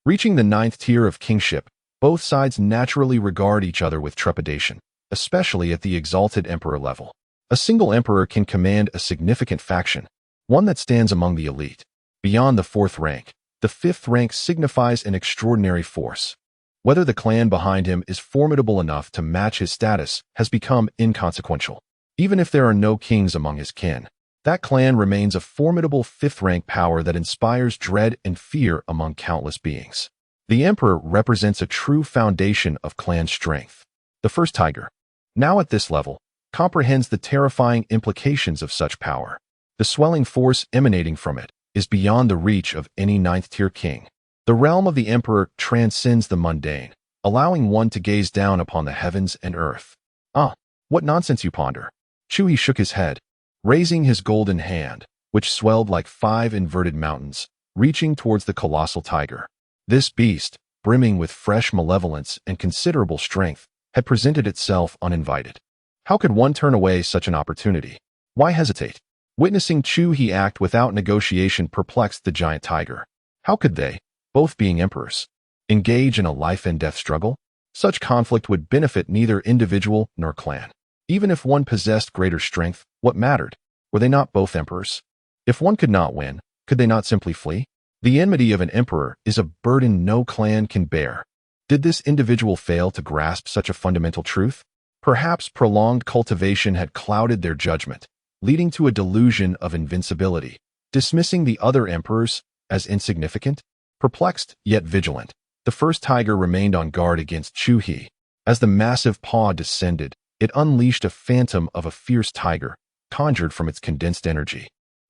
reaching the 9th tier of kingship, both sides naturally regard each other with trepidation, especially at the exalted emperor level. A single emperor can command a significant faction, one that stands among the elite. Beyond the 4th rank, the 5th rank signifies an extraordinary force. Whether the clan behind him is formidable enough to match his status has become inconsequential. Even if there are no kings among his kin, that clan remains a formidable 5th rank power that inspires dread and fear among countless beings. The emperor represents a true foundation of clan strength. The first tiger, now at this level, comprehends the terrifying implications of such power. The swelling force emanating from it is beyond the reach of any 9th tier king. The realm of the emperor transcends the mundane, allowing one to gaze down upon the heavens and earth. Ah, what nonsense you ponder. Chu He shook his head, raising his golden hand, which swelled like 5 inverted mountains, reaching towards the colossal tiger. This beast, brimming with fresh malevolence and considerable strength, had presented itself uninvited. How could one turn away such an opportunity? Why hesitate? Witnessing Chu He act without negotiation perplexed the giant tiger. How could they, both being emperors, engage in a life-and-death struggle? Such conflict would benefit neither individual nor clan. Even if one possessed greater strength, what mattered? Were they not both emperors? If one could not win, could they not simply flee? The enmity of an emperor is a burden no clan can bear. Did this individual fail to grasp such a fundamental truth? Perhaps prolonged cultivation had clouded their judgment, leading to a delusion of invincibility, dismissing the other emperors as insignificant. Perplexed yet vigilant, the first tiger remained on guard against Chu He. As the massive paw descended, it unleashed a phantom of a fierce tiger, conjured from its condensed energy.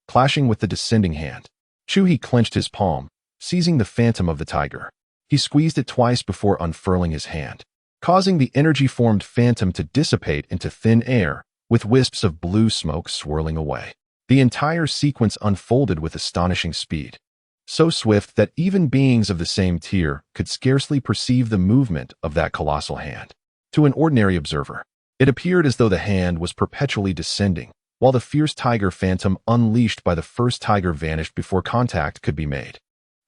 Clashing with the descending hand, Chu He clenched his palm, seizing the phantom of the tiger. He squeezed it twice before unfurling his hand, causing the energy-formed phantom to dissipate into thin air, with wisps of blue smoke swirling away. The entire sequence unfolded with astonishing speed, so swift that even beings of the same tier could scarcely perceive the movement of that colossal hand. To an ordinary observer, it appeared as though the hand was perpetually descending, while the fierce tiger phantom unleashed by the first tiger vanished before contact could be made.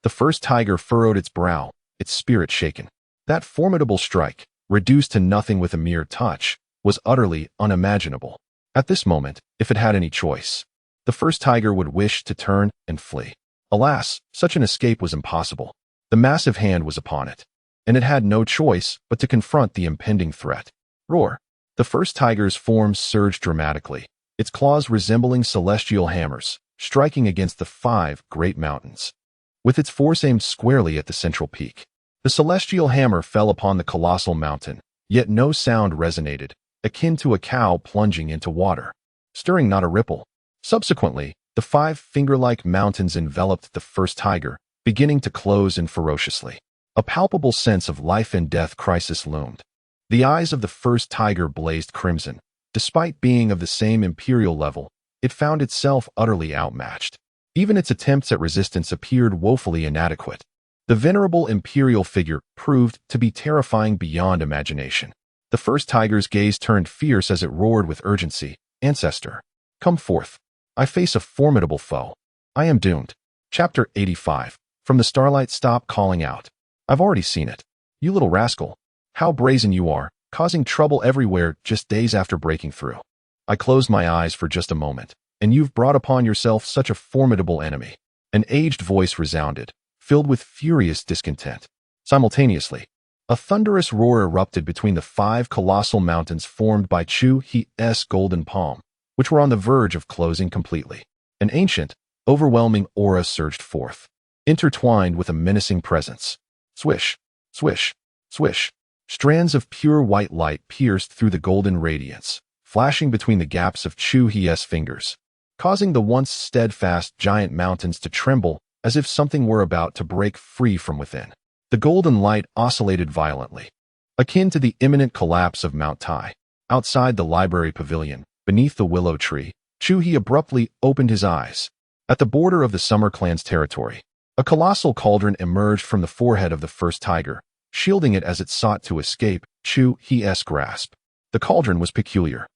The first tiger furrowed its brow, its spirit shaken. That formidable strike, reduced to nothing with a mere touch, was utterly unimaginable. At this moment, if it had any choice, the first tiger would wish to turn and flee. Alas, such an escape was impossible. The massive hand was upon it, and it had no choice but to confront the impending threat. Roar! The first tiger's form surged dramatically, its claws resembling celestial hammers, striking against the 5 great mountains. With its force aimed squarely at the central peak, the celestial hammer fell upon the colossal mountain, yet no sound resonated, akin to a cow plunging into water, stirring not a ripple. Subsequently, the 5 finger-like mountains enveloped the first tiger, beginning to close in ferociously. A palpable sense of life and death crisis loomed. The eyes of the first tiger blazed crimson. Despite being of the same imperial level, it found itself utterly outmatched. Even its attempts at resistance appeared woefully inadequate. The venerable imperial figure proved to be terrifying beyond imagination. The first tiger's gaze turned fierce as it roared with urgency. "Ancestor, come forth. I face a formidable foe. I am doomed." Chapter 85. From the starlight, stop calling out. I've already seen it. You little rascal. How brazen you are, causing trouble everywhere just days after breaking through. I closed my eyes for just a moment, and you've brought upon yourself such a formidable enemy. An aged voice resounded, filled with furious discontent. Simultaneously, a thunderous roar erupted between the 5 colossal mountains formed by Chu He's golden palm, which were on the verge of closing completely. An ancient, overwhelming aura surged forth, intertwined with a menacing presence. Swish, swish, swish. Strands of pure white light pierced through the golden radiance, flashing between the gaps of Chu He's fingers, causing the once steadfast giant mountains to tremble as if something were about to break free from within. The golden light oscillated violently, akin to the imminent collapse of Mount Tai. Outside the library pavilion, beneath the willow tree, Chu He abruptly opened his eyes. At the border of the Summer Clan's territory, a colossal cauldron emerged from the forehead of the first tiger, shielding it as it sought to escape Chu He's grasp. The cauldron was peculiar.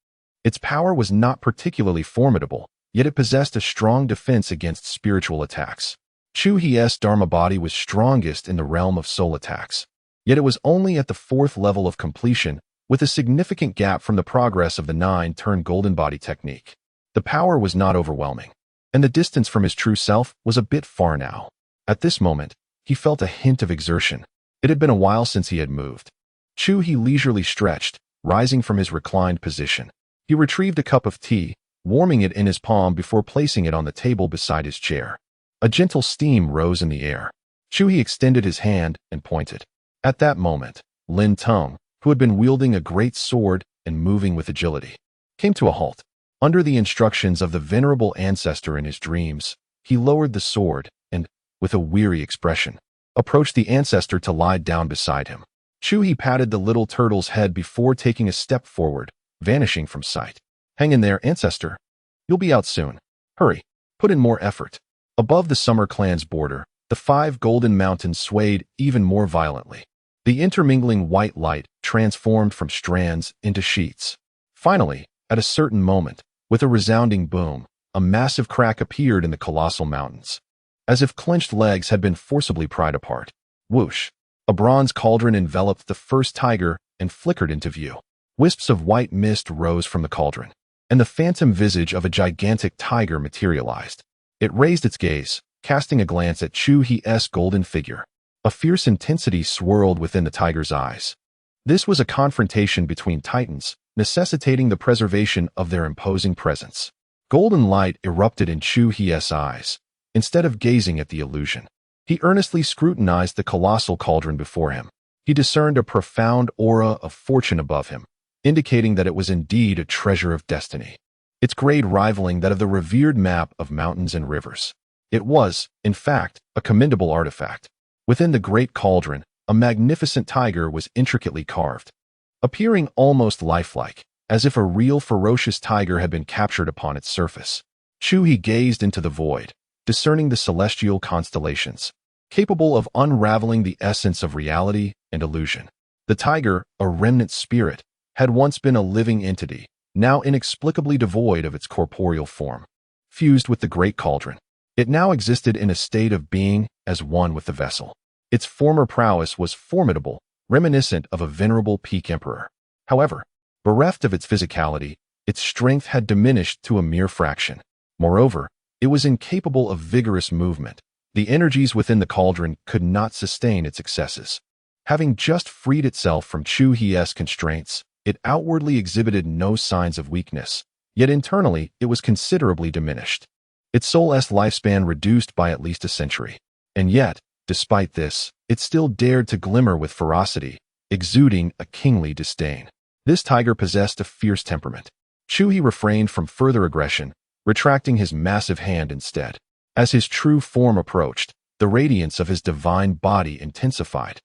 Its power was not particularly formidable, yet it possessed a strong defense against spiritual attacks. Chu He's Dharma body was strongest in the realm of soul attacks, yet it was only at the 4th level of completion, with a significant gap from the progress of the 9-turn golden body technique. The power was not overwhelming, and the distance from his true self was a bit far now. At this moment, he felt a hint of exertion. It had been a while since he had moved. Chu He leisurely stretched, rising from his reclined position. He retrieved a cup of tea, warming it in his palm before placing it on the table beside his chair. A gentle steam rose in the air. Chu He extended his hand and pointed. At that moment, Lin Tong, who had been wielding a great sword and moving with agility, came to a halt. Under the instructions of the venerable ancestor in his dreams, he lowered the sword and, with a weary expression, approached the ancestor to lie down beside him. Chu He patted the little turtle's head before taking a step forward, vanishing from sight. "Hang in there, ancestor. You'll be out soon. Hurry, put in more effort." Above the Summer Clan's border, the 5 golden mountains swayed even more violently. The intermingling white light transformed from strands into sheets. Finally, at a certain moment, with a resounding boom, a massive crack appeared in the colossal mountains, as if clenched legs had been forcibly pried apart. Whoosh! A bronze cauldron enveloped the first tiger and flickered into view. Wisps of white mist rose from the cauldron, and the phantom visage of a gigantic tiger materialized. It raised its gaze, casting a glance at Chu He's golden figure. A fierce intensity swirled within the tiger's eyes. This was a confrontation between titans, necessitating the preservation of their imposing presence. Golden light erupted in Chu He's eyes. Instead of gazing at the illusion, he earnestly scrutinized the colossal cauldron before him. He discerned a profound aura of fortune above him, indicating that it was indeed a treasure of destiny, its grade rivaling that of the revered map of mountains and rivers. It was, in fact, a commendable artifact. Within the great cauldron, a magnificent tiger was intricately carved, appearing almost lifelike, as if a real ferocious tiger had been captured upon its surface. Chu He gazed into the void, discerning the celestial constellations, capable of unraveling the essence of reality and illusion. The tiger, a remnant spirit, had once been a living entity, now inexplicably devoid of its corporeal form. Fused with the great cauldron, it now existed in a state of being as one with the vessel. Its former prowess was formidable, reminiscent of a venerable peak emperor. However, bereft of its physicality, its strength had diminished to a mere fraction. Moreover, it was incapable of vigorous movement. The energies within the cauldron could not sustain its excesses. Having just freed itself from Chu He's constraints, it outwardly exhibited no signs of weakness, yet internally it was considerably diminished. Its soul's lifespan reduced by at least a century. And yet, despite this, it still dared to glimmer with ferocity, exuding a kingly disdain. This tiger possessed a fierce temperament. Chu He refrained from further aggression, retracting his massive hand instead. As his true form approached, the radiance of his divine body intensified.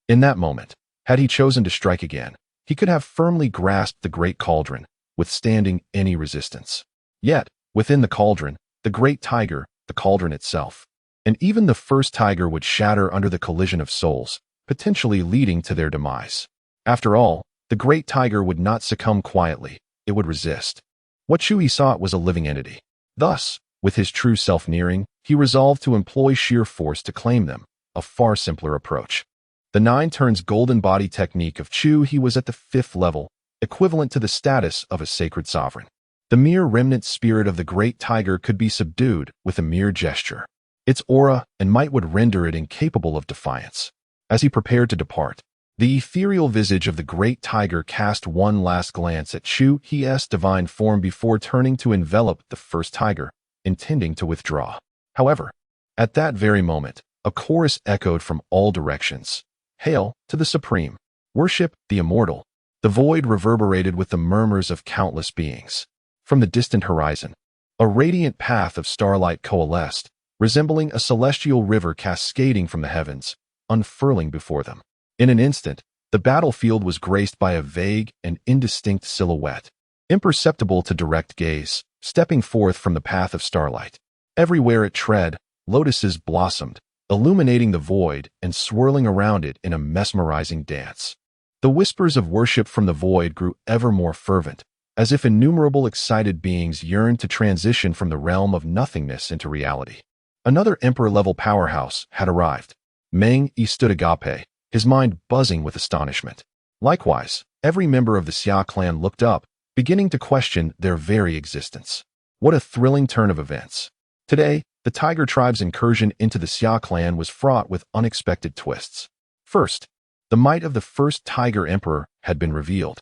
In that moment, had he chosen to strike again, he could have firmly grasped the great cauldron, withstanding any resistance. Yet, within the cauldron, the great tiger, the cauldron itself, and even the first tiger would shatter under the collision of souls, potentially leading to their demise. After all, the great tiger would not succumb quietly, it would resist. What Chu He sought was a living entity. Thus, with his true self nearing, he resolved to employ sheer force to claim them, a far simpler approach. The 9 turns golden body technique of Chu He was at the 5th level, equivalent to the status of a sacred sovereign. The mere remnant spirit of the great tiger could be subdued with a mere gesture. Its aura and might would render it incapable of defiance. As he prepared to depart, the ethereal visage of the great tiger cast one last glance at Chu He's divine form before turning to envelop the first tiger, intending to withdraw. However, at that very moment, a chorus echoed from all directions. Hail to the Supreme! Worship the Immortal! The void reverberated with the murmurs of countless beings. From the distant horizon, a radiant path of starlight coalesced, resembling a celestial river cascading from the heavens, unfurling before them. In an instant, the battlefield was graced by a vague and indistinct silhouette, imperceptible to direct gaze, stepping forth from the path of starlight. Everywhere it tread, lotuses blossomed, illuminating the void and swirling around it in a mesmerizing dance. The whispers of worship from the void grew ever more fervent, as if innumerable excited beings yearned to transition from the realm of nothingness into reality. Another emperor-level powerhouse had arrived. Meng Yi stood agape, his mind buzzing with astonishment. Likewise, every member of the Xia Clan looked up, beginning to question their very existence. What a thrilling turn of events. Today, the Tiger tribe's incursion into the Xia Clan was fraught with unexpected twists. First, the might of the first Tiger Emperor had been revealed,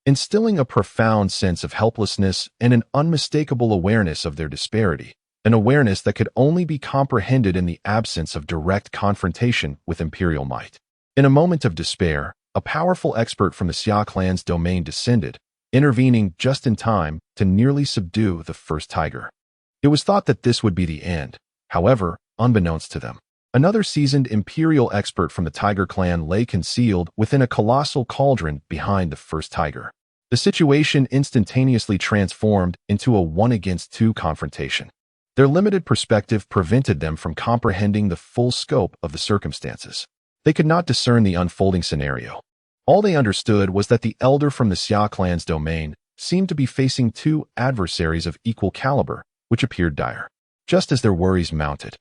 instilling a profound sense of helplessness and an unmistakable awareness of their disparity, an awareness that could only be comprehended in the absence of direct confrontation with imperial might. In a moment of despair, a powerful expert from the Xia Clan's domain descended, intervening just in time to nearly subdue the first tiger. It was thought that this would be the end. However, unbeknownst to them, another seasoned imperial expert from the Tiger Clan lay concealed within a colossal cauldron behind the first tiger. The situation instantaneously transformed into a 1-against-2 confrontation. Their limited perspective prevented them from comprehending the full scope of the circumstances. They could not discern the unfolding scenario. All they understood was that the elder from the Xia Clan's domain seemed to be facing 2 adversaries of equal caliber, which appeared dire. Just as their worries mounted,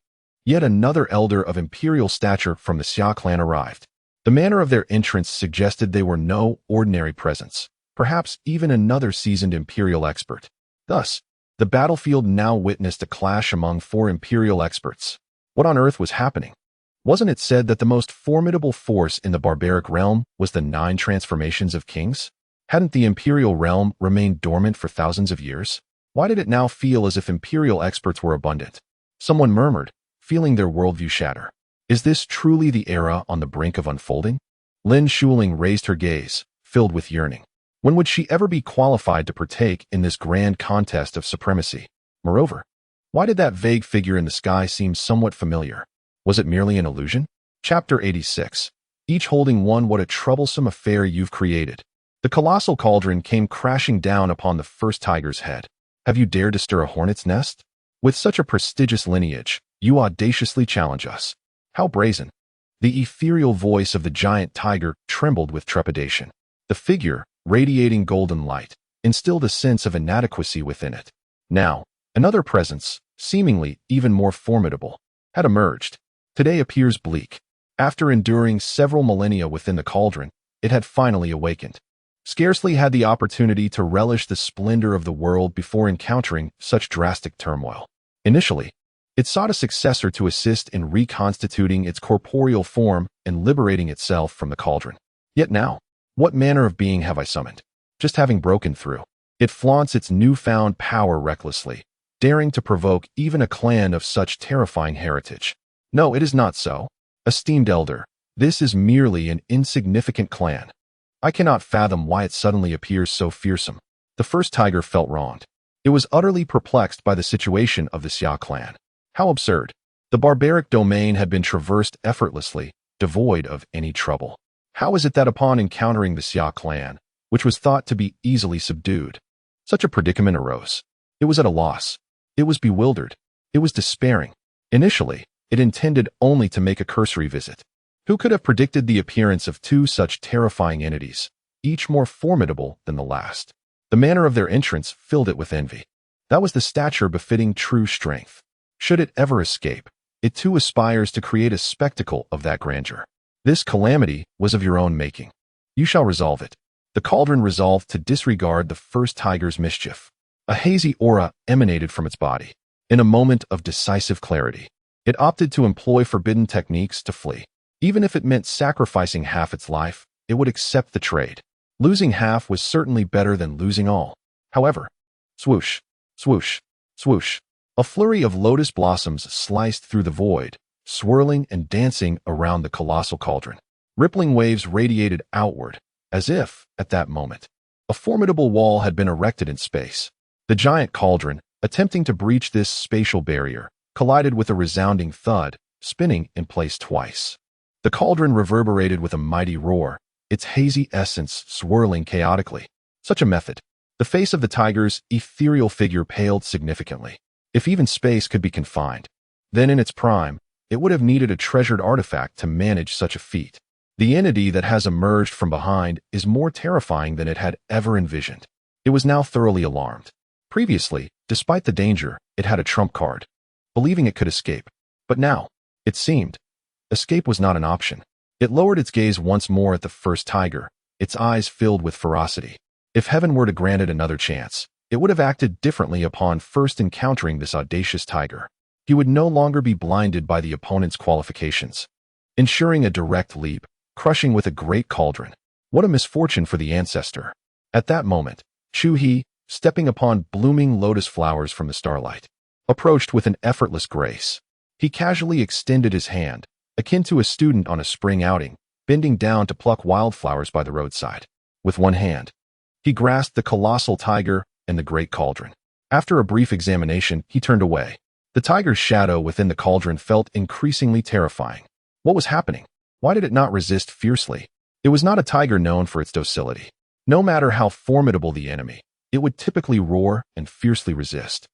yet another elder of imperial stature from the Xia Clan arrived. The manner of their entrance suggested they were no ordinary presence, perhaps even another seasoned imperial expert. Thus, the battlefield now witnessed a clash among 4 imperial experts. What on earth was happening? Wasn't it said that the most formidable force in the barbaric realm was the 9 transformations of kings? Hadn't the imperial realm remained dormant for thousands of years? Why did it now feel as if imperial experts were abundant? Someone murmured, feeling their worldview shatter. Is this truly the era on the brink of unfolding? Lin Shuling raised her gaze, filled with yearning. When would she ever be qualified to partake in this grand contest of supremacy? Moreover, why did that vague figure in the sky seem somewhat familiar? Was it merely an illusion? Chapter 86. Each holding one. What a troublesome affair you've created. The colossal cauldron came crashing down upon the first tiger's head. Have you dared to stir a hornet's nest? With such a prestigious lineage, you audaciously challenge us. How brazen. The ethereal voice of the giant tiger trembled with trepidation. The figure, radiating golden light, instilled a sense of inadequacy within it. Now, another presence, seemingly even more formidable, had emerged. Today appears bleak. After enduring several millennia within the cauldron, it had finally awakened. Scarcely had the opportunity to relish the splendor of the world before encountering such drastic turmoil. Initially, it sought a successor to assist in reconstituting its corporeal form and liberating itself from the cauldron. Yet now, what manner of being have I summoned? Just having broken through, it flaunts its newfound power recklessly, daring to provoke even a clan of such terrifying heritage. No, it is not so. Esteemed elder, this is merely an insignificant clan. I cannot fathom why it suddenly appears so fearsome. The first tiger felt wronged. It was utterly perplexed by the situation of the Xia Clan. How absurd. The barbaric domain had been traversed effortlessly, devoid of any trouble. How is it that upon encountering the Xia Clan, which was thought to be easily subdued, such a predicament arose? It was at a loss. It was bewildered. It was despairing. Initially, it intended only to make a cursory visit. Who could have predicted the appearance of 2 such terrifying entities, each more formidable than the last? The manner of their entrance filled it with envy. That was the stature befitting true strength. Should it ever escape, it too aspires to create a spectacle of that grandeur. This calamity was of your own making. You shall resolve it. The cauldron resolved to disregard the first tiger's mischief. A hazy aura emanated from its body. In a moment of decisive clarity, it opted to employ forbidden techniques to flee. Even if it meant sacrificing half its life, it would accept the trade. Losing half was certainly better than losing all. However, swoosh, swoosh, swoosh. A flurry of lotus blossoms sliced through the void, swirling and dancing around the colossal cauldron. Rippling waves radiated outward, as if, at that moment, a formidable wall had been erected in space. The giant cauldron, attempting to breach this spatial barrier, collided with a resounding thud, spinning in place twice. The cauldron reverberated with a mighty roar, its hazy essence swirling chaotically. Such a method. The face of the tiger's ethereal figure paled significantly. If even space could be confined, then in its prime, it would have needed a treasured artifact to manage such a feat. The entity that has emerged from behind is more terrifying than it had ever envisioned. It was now thoroughly alarmed. Previously, despite the danger, it had a trump card, believing it could escape. But now, it seemed, escape was not an option. It lowered its gaze once more at the first tiger, its eyes filled with ferocity. If heaven were to grant it another chance, it would have acted differently upon first encountering this audacious tiger. He would no longer be blinded by the opponent's qualifications, ensuring a direct leap, crushing with a great cauldron. What a misfortune for the ancestor. At that moment, Chu He, stepping upon blooming lotus flowers from the starlight, approached with an effortless grace. He casually extended his hand, akin to a student on a spring outing, bending down to pluck wildflowers by the roadside. With one hand, he grasped the colossal tiger and the great cauldron. After a brief examination, he turned away. The tiger's shadow within the cauldron felt increasingly terrifying. What was happening? Why did it not resist fiercely? It was not a tiger known for its docility. No matter how formidable the enemy, it would typically roar and fiercely resist,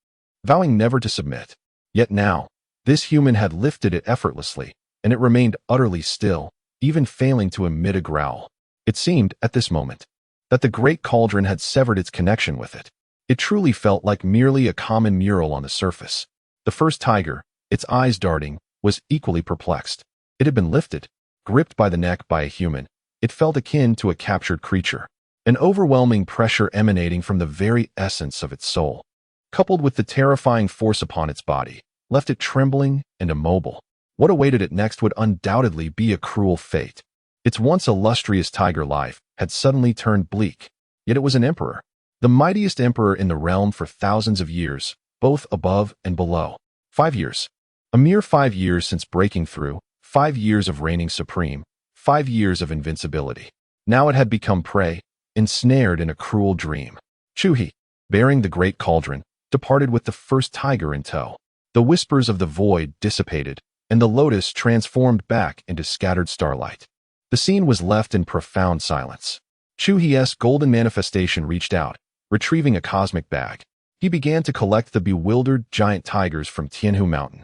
vowing never to submit. Yet now, this human had lifted it effortlessly, and it remained utterly still, even failing to emit a growl. It seemed, at this moment, that the great cauldron had severed its connection with it. It truly felt like merely a common mural on the surface. The first tiger, its eyes darting, was equally perplexed. It had been lifted, gripped by the neck by a human. It felt akin to a captured creature. An overwhelming pressure emanating from the very essence of its soul, coupled with the terrifying force upon its body, left it trembling and immobile. What awaited it next would undoubtedly be a cruel fate. Its once illustrious tiger life had suddenly turned bleak, yet it was an emperor, the mightiest emperor in the realm for thousands of years, both above and below. 5 years. A mere 5 years since breaking through, 5 years of reigning supreme, 5 years of invincibility. Now it had become prey, ensnared in a cruel dream. Chu He, bearing the great cauldron, departed with the first tiger in tow. The whispers of the void dissipated, and the lotus transformed back into scattered starlight. The scene was left in profound silence. Chu He's golden manifestation reached out, retrieving a cosmic bag. He began to collect the bewildered giant tigers from Tianhu Mountain,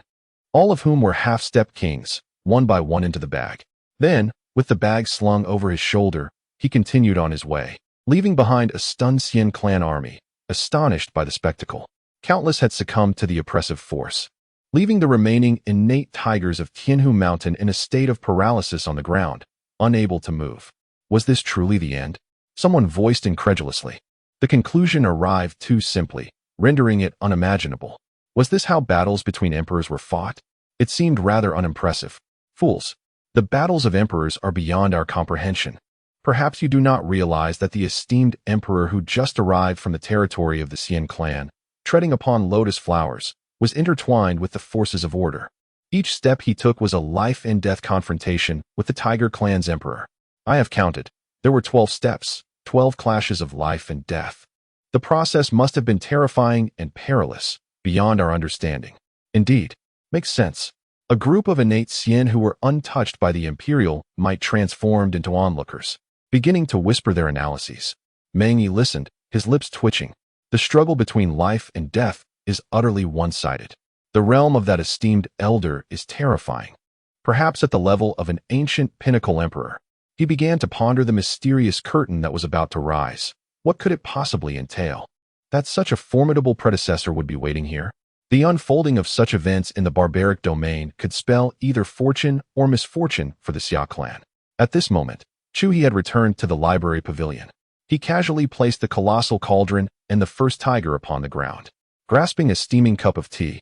all of whom were half-step kings, one by one into the bag. Then, with the bag slung over his shoulder, he continued on his way, leaving behind a stunned Xia Clan army, astonished by the spectacle. Countless had succumbed to the oppressive force, leaving the remaining innate tigers of Tianhu Mountain in a state of paralysis on the ground, unable to move. Was this truly the end? Someone voiced incredulously. The conclusion arrived too simply, rendering it unimaginable. Was this how battles between emperors were fought? It seemed rather unimpressive. Fools! The battles of emperors are beyond our comprehension. Perhaps you do not realize that the esteemed emperor who just arrived from the territory of the Xia Clan, treading upon lotus flowers, was intertwined with the forces of order. Each step he took was a life-and-death confrontation with the Tiger Clan's emperor. I have counted. There were 12 steps, 12 clashes of life and death. The process must have been terrifying and perilous, beyond our understanding. Indeed, makes sense. A group of innate Xian who were untouched by the imperial might transformed into onlookers, beginning to whisper their analyses. Meng Yi listened, his lips twitching. The struggle between life and death is utterly one-sided. The realm of that esteemed elder is terrifying. Perhaps at the level of an ancient pinnacle emperor. He began to ponder the mysterious curtain that was about to rise. What could it possibly entail? That such a formidable predecessor would be waiting here? The unfolding of such events in the barbaric domain could spell either fortune or misfortune for the Xia Clan. At this moment, Chu He had returned to the library pavilion. He casually placed the colossal cauldron and the first tiger upon the ground. Grasping a steaming cup of tea,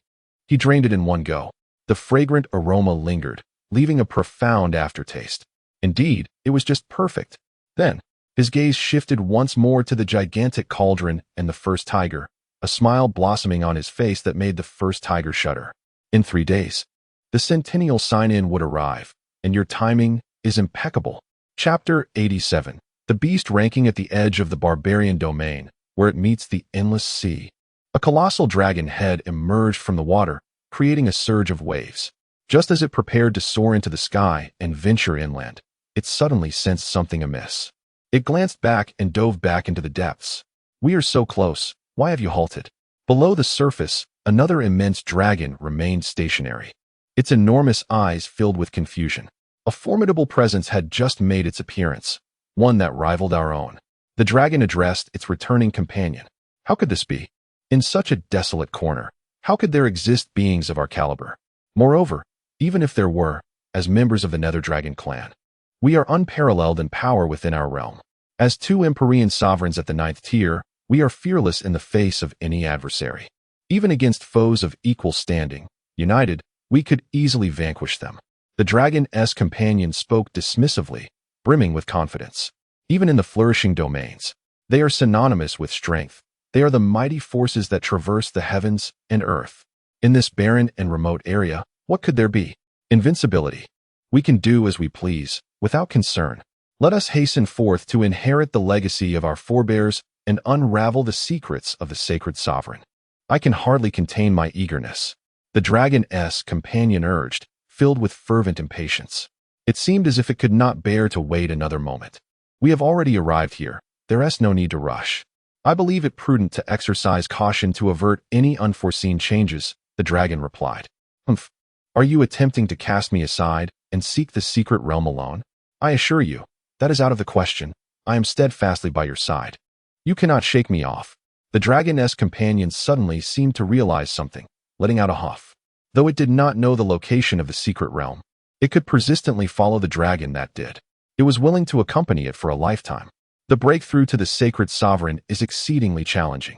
he drained it in one go. The fragrant aroma lingered, leaving a profound aftertaste. Indeed, it was just perfect. Then, his gaze shifted once more to the gigantic cauldron and the first tiger, a smile blossoming on his face that made the first tiger shudder. In 3 days, the centennial sign-in would arrive, and your timing is impeccable. Chapter 87. The beast ranking at the edge of the barbarian domain, where it meets the endless sea. A colossal dragon head emerged from the water, creating a surge of waves. Just as it prepared to soar into the sky and venture inland, it suddenly sensed something amiss. It glanced back and dove back into the depths. We are so close. Why have you halted? Below the surface, another immense dragon remained stationary. Its enormous eyes filled with confusion. A formidable presence had just made its appearance, one that rivaled our own. The dragon addressed its returning companion. How could this be? In such a desolate corner, how could there exist beings of our caliber? Moreover, even if there were, as members of the Nether Dragon clan, we are unparalleled in power within our realm. As 2 Empyrean sovereigns at the 9th tier, we are fearless in the face of any adversary. Even against foes of equal standing, united, we could easily vanquish them. The dragon's companion spoke dismissively, brimming with confidence. Even in the flourishing domains, they are synonymous with strength. They are the mighty forces that traverse the heavens and earth. In this barren and remote area, what could there be? Invincibility. We can do as we please, without concern. Let us hasten forth to inherit the legacy of our forebears and unravel the secrets of the sacred sovereign. I can hardly contain my eagerness. The dragon's companion urged, filled with fervent impatience. It seemed as if it could not bear to wait another moment. We have already arrived here. There is no need to rush. I believe it prudent to exercise caution to avert any unforeseen changes, the dragon replied. Humph. Are you attempting to cast me aside and seek the secret realm alone? I assure you, that is out of the question. I am steadfastly by your side. You cannot shake me off. The dragon's companion suddenly seemed to realize something, letting out a huff. Though it did not know the location of the secret realm, it could persistently follow the dragon that did. It was willing to accompany it for a lifetime. The breakthrough to the sacred sovereign is exceedingly challenging.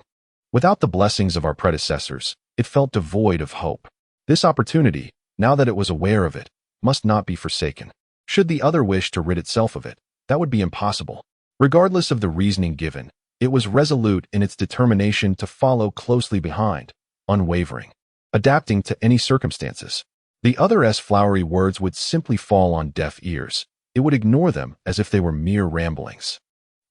Without the blessings of our predecessors, it felt devoid of hope. This opportunity, now that it was aware of it, must not be forsaken. Should the other wish to rid itself of it, that would be impossible. Regardless of the reasoning given, it was resolute in its determination to follow closely behind, unwavering, adapting to any circumstances. The other's flowery words would simply fall on deaf ears. It would ignore them as if they were mere ramblings.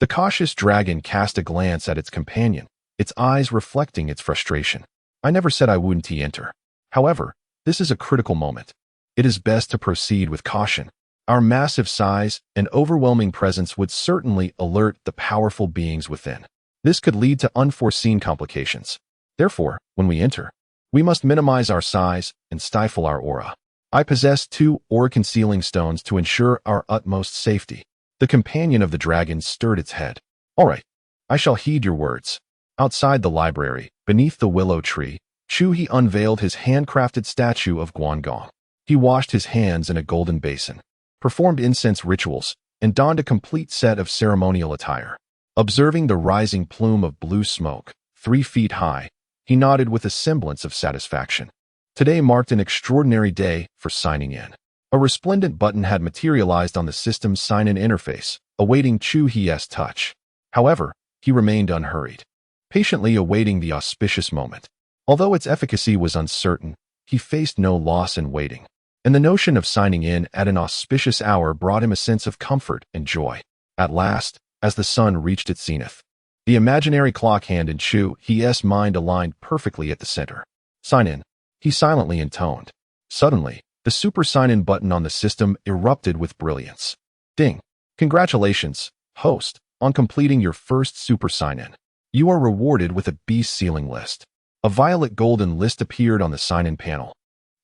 The cautious dragon cast a glance at its companion, its eyes reflecting its frustration. I never said I wouldn't enter. However, this is a critical moment. It is best to proceed with caution. Our massive size and overwhelming presence would certainly alert the powerful beings within. This could lead to unforeseen complications. Therefore, when we enter, we must minimize our size and stifle our aura. I possess 2 aura-concealing stones to ensure our utmost safety. The companion of the dragon stirred its head. All right, I shall heed your words. Outside the library, beneath the willow tree, Chu He unveiled his handcrafted statue of Guangong. He washed his hands in a golden basin, performed incense rituals, and donned a complete set of ceremonial attire. Observing the rising plume of blue smoke, 3 feet high, he nodded with a semblance of satisfaction. Today marked an extraordinary day for signing in. A resplendent button had materialized on the system's sign-in interface, awaiting Chu He's touch. However, he remained unhurried, patiently awaiting the auspicious moment. Although its efficacy was uncertain, he faced no loss in waiting, and the notion of signing in at an auspicious hour brought him a sense of comfort and joy. At last, as the sun reached its zenith, the imaginary clock hand in Chu He's mind aligned perfectly at the center. Sign in, he silently intoned. Suddenly, the super sign-in button on the system erupted with brilliance. Ding! Congratulations, host, on completing your first super sign-in. You are rewarded with a beast ceiling list. A violet golden list appeared on the sign-in panel,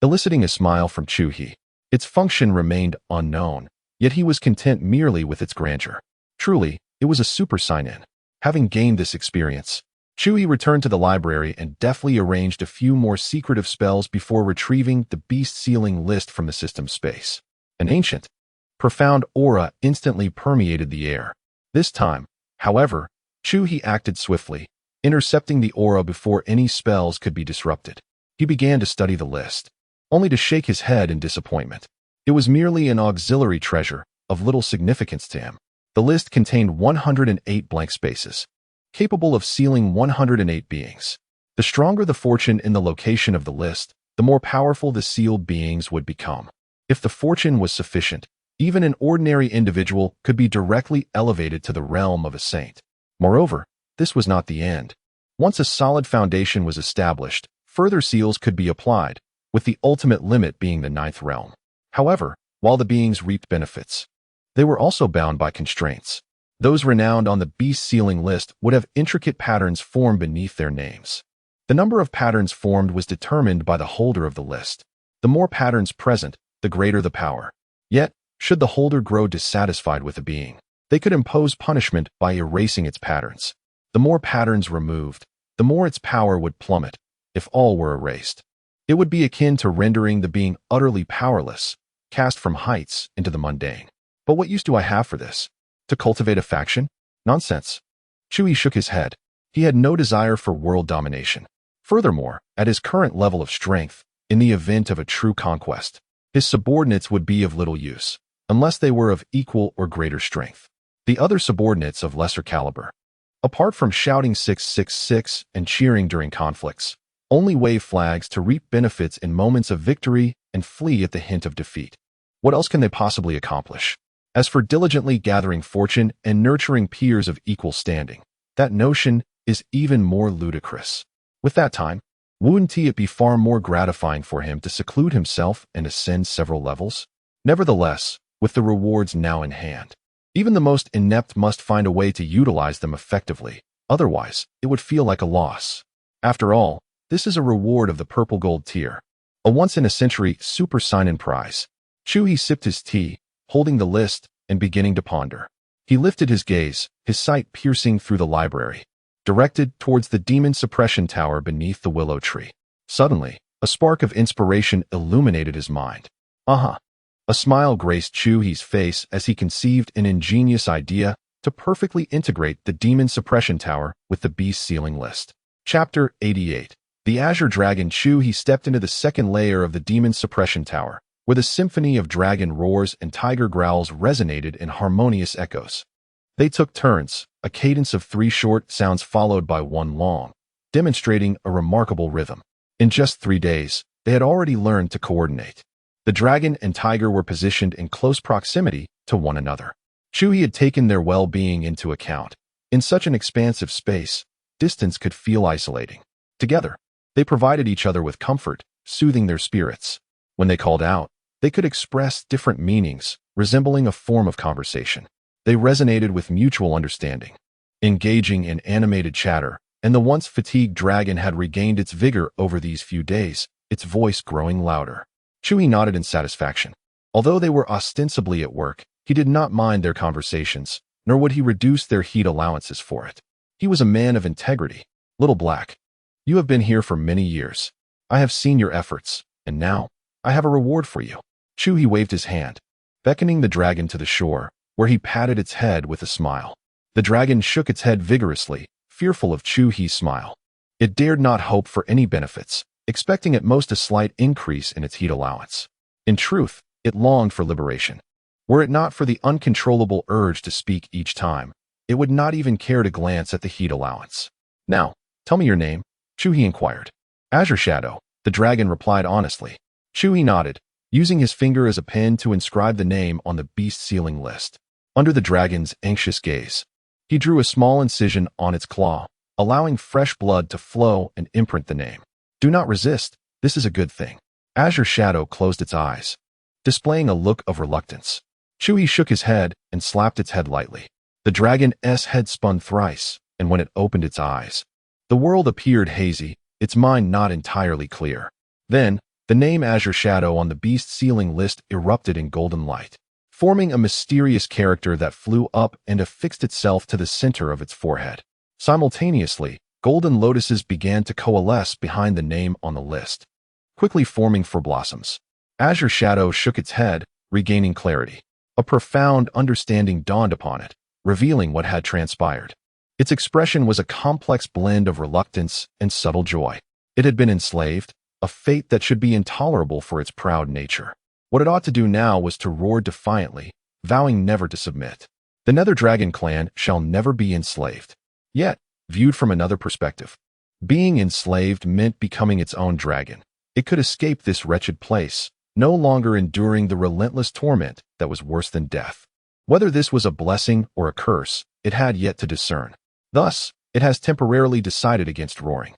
eliciting a smile from Chu He. Its function remained unknown, yet he was content merely with its grandeur. Truly, it was a super sign-in. Having gained this experience, Chu He returned to the library and deftly arranged a few more secretive spells before retrieving the beast sealing list from the system space. An ancient, profound aura instantly permeated the air. This time, however, Chu He acted swiftly, intercepting the aura before any spells could be disrupted. He began to study the list, only to shake his head in disappointment. It was merely an auxiliary treasure, of little significance to him. The list contained 108 blank spaces, capable of sealing 108 beings. The stronger the fortune in the location of the list, the more powerful the sealed beings would become. If the fortune was sufficient, even an ordinary individual could be directly elevated to the realm of a saint. Moreover, this was not the end. Once a solid foundation was established, further seals could be applied, with the ultimate limit being the 9th realm. However, while the beings reaped benefits, they were also bound by constraints. Those renowned on the beast sealing list would have intricate patterns formed beneath their names. The number of patterns formed was determined by the holder of the list. The more patterns present, the greater the power. Yet, should the holder grow dissatisfied with a being, they could impose punishment by erasing its patterns. The more patterns removed, the more its power would plummet, if all were erased. It would be akin to rendering the being utterly powerless, cast from heights into the mundane. But what use do I have for this? To cultivate a faction? Nonsense. Chu He shook his head. He had no desire for world domination. Furthermore, at his current level of strength, in the event of a true conquest, his subordinates would be of little use, unless they were of equal or greater strength. The other subordinates of lesser caliber, apart from shouting 666 and cheering during conflicts, only wave flags to reap benefits in moments of victory and flee at the hint of defeat. What else can they possibly accomplish? As for diligently gathering fortune and nurturing peers of equal standing, that notion is even more ludicrous. With that time, wouldn't it be far more gratifying for him to seclude himself and ascend several levels? Nevertheless, with the rewards now in hand, even the most inept must find a way to utilize them effectively, otherwise it would feel like a loss. After all, this is a reward of the purple gold tier, a once-in-a-century super sign-in prize. Chu He sipped his tea, holding the list and beginning to ponder. He lifted his gaze, his sight piercing through the library, directed towards the demon suppression tower beneath the willow tree. Suddenly, a spark of inspiration illuminated his mind. A smile graced Chu He's face as he conceived an ingenious idea to perfectly integrate the demon suppression tower with the beast sealing list. Chapter 88. The azure dragon Chu He stepped into the second layer of the demon suppression tower, where the symphony of dragon roars and tiger growls resonated in harmonious echoes. They took turns, a cadence of 3 short sounds followed by 1 long, demonstrating a remarkable rhythm. In just 3 days, they had already learned to coordinate. The dragon and tiger were positioned in close proximity to one another. Chu He had taken their well-being into account. In such an expansive space, distance could feel isolating. Together, they provided each other with comfort, soothing their spirits. When they called out, they could express different meanings, resembling a form of conversation. They resonated with mutual understanding. Engaging in animated chatter, and the once fatigued dragon had regained its vigor over these few days, its voice growing louder. Chu He nodded in satisfaction. Although they were ostensibly at work, he did not mind their conversations, nor would he reduce their heat allowances for it. He was a man of integrity. Little Black, you have been here for many years. I have seen your efforts, and now, I have a reward for you. Chu He waved his hand, beckoning the dragon to the shore, where he patted its head with a smile. The dragon shook its head vigorously, fearful of Chu He's smile. It dared not hope for any benefits, expecting at most a slight increase in its heat allowance. In truth, it longed for liberation. Were it not for the uncontrollable urge to speak each time, it would not even care to glance at the heat allowance. Now, tell me your name, Chu He inquired. Azure Shadow, the dragon replied honestly. Chu He nodded, using his finger as a pen to inscribe the name on the beast sealing list. Under the dragon's anxious gaze, he drew a small incision on its claw, allowing fresh blood to flow and imprint the name. Do not resist, this is a good thing. Azure Shadow closed its eyes, displaying a look of reluctance. Chu He shook his head and slapped its head lightly. The dragon's head spun thrice, and when it opened its eyes, the world appeared hazy, its mind not entirely clear. Then, the name Azure Shadow on the beast sealing list erupted in golden light, forming a mysterious character that flew up and affixed itself to the center of its forehead. Simultaneously, golden lotuses began to coalesce behind the name on the list, quickly forming 4 blossoms. Azure Shadow shook its head, regaining clarity. A profound understanding dawned upon it, revealing what had transpired. Its expression was a complex blend of reluctance and subtle joy. It had been enslaved, a fate that should be intolerable for its proud nature. What it ought to do now was to roar defiantly, vowing never to submit. The Nether Dragon clan shall never be enslaved. Yet, viewed from another perspective, being enslaved meant becoming its own dragon. It could escape this wretched place, no longer enduring the relentless torment that was worse than death. Whether this was a blessing or a curse, it had yet to discern. Thus, it has temporarily decided against roaring.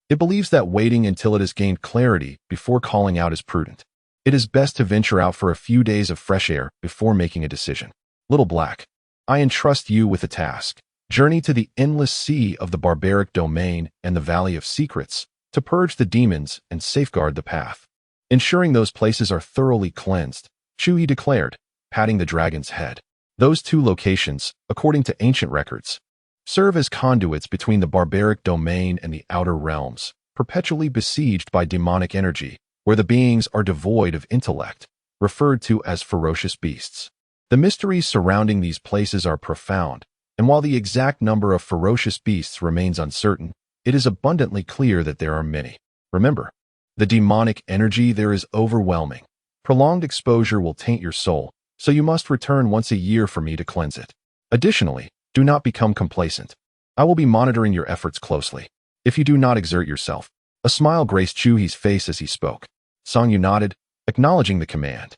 It believes that waiting until it has gained clarity before calling out is prudent. It is best to venture out for a few days of fresh air before making a decision. Little Black, I entrust you with a task. Journey to the endless sea of the barbaric domain and the Valley of Secrets to purge the demons and safeguard the path. Ensuring those places are thoroughly cleansed, Chu He declared, patting the dragon's head. Those 2 locations, according to ancient records, serve as conduits between the barbaric domain and the outer realms, perpetually besieged by demonic energy, where the beings are devoid of intellect, referred to as ferocious beasts. The mysteries surrounding these places are profound, and while the exact number of ferocious beasts remains uncertain, it is abundantly clear that there are many. Remember, the demonic energy there is overwhelming. Prolonged exposure will taint your soul, so you must return once a year for me to cleanse it. Additionally, do not become complacent. I will be monitoring your efforts closely. If you do not exert yourself, a smile graced Chu He's face as he spoke. Song Yu nodded, acknowledging the command.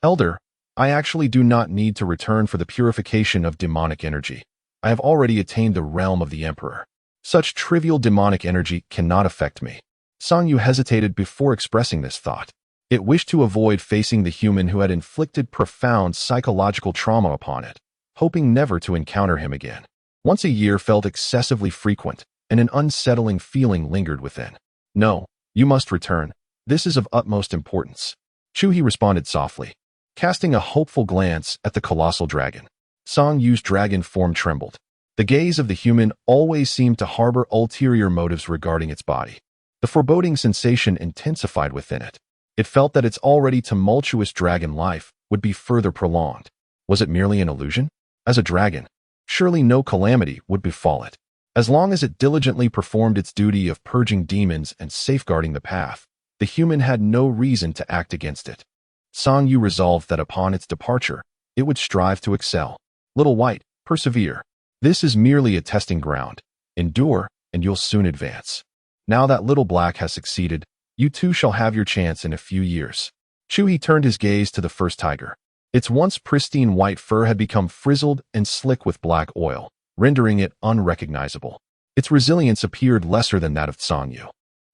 Elder, I actually do not need to return for the purification of demonic energy. I have already attained the realm of the Emperor. Such trivial demonic energy cannot affect me. Song Yu hesitated before expressing this thought. It wished to avoid facing the human who had inflicted profound psychological trauma upon it, hoping never to encounter him again. Once a year felt excessively frequent, and an unsettling feeling lingered within. No, you must return. This is of utmost importance. Chu He responded softly, casting a hopeful glance at the colossal dragon. Song Yu's dragon form trembled. The gaze of the human always seemed to harbor ulterior motives regarding its body. The foreboding sensation intensified within it. It felt that its already tumultuous dragon life would be further prolonged. Was it merely an illusion? As a dragon, surely no calamity would befall it. As long as it diligently performed its duty of purging demons and safeguarding the path, the human had no reason to act against it. Song Yu resolved that upon its departure, it would strive to excel. Little White, persevere. This is merely a testing ground. Endure, and you'll soon advance. Now that Little Black has succeeded, you too shall have your chance in a few years. Chu He turned his gaze to the first tiger. Its once pristine white fur had become frizzled and slick with black oil, rendering it unrecognizable. Its resilience appeared lesser than that of Song Yu.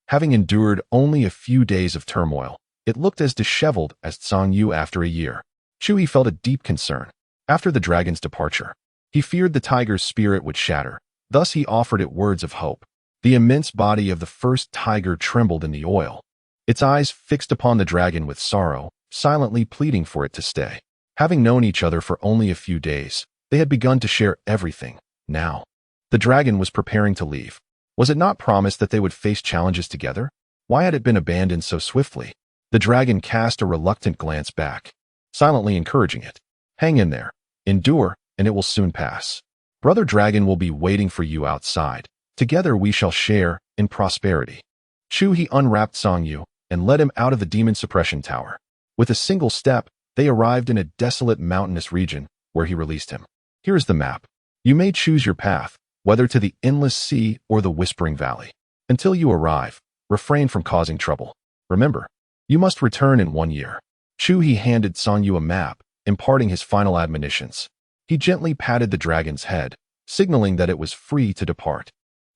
Having endured only a few days of turmoil, it looked as disheveled as Song Yu after a year. Chu He felt a deep concern. After the dragon's departure, he feared the tiger's spirit would shatter. Thus he offered it words of hope. The immense body of the first tiger trembled in the oil, its eyes fixed upon the dragon with sorrow, silently pleading for it to stay. Having known each other for only a few days, they had begun to share everything. Now, the dragon was preparing to leave. Was it not promised that they would face challenges together? Why had it been abandoned so swiftly? The dragon cast a reluctant glance back, silently encouraging it. Hang in there, endure, and it will soon pass. Brother Dragon will be waiting for you outside. Together we shall share in prosperity. Chu He unwrapped Song Yu and led him out of the demon suppression tower. With a single step, they arrived in a desolate mountainous region where he released him. Here is the map. You may choose your path, whether to the endless sea or the whispering valley. Until you arrive, refrain from causing trouble. Remember, you must return in 1 year. Chu He handed Song Yu a map, imparting his final admonitions. He gently patted the dragon's head, signaling that it was free to depart.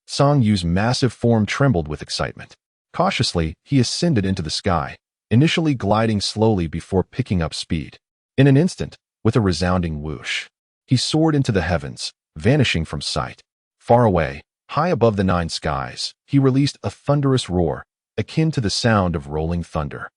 Song Yu's massive form trembled with excitement. Cautiously, he ascended into the sky, initially gliding slowly before picking up speed. In an instant, with a resounding whoosh, he soared into the heavens, vanishing from sight. Far away, high above the 9 skies, he released a thunderous roar, akin to the sound of rolling thunder.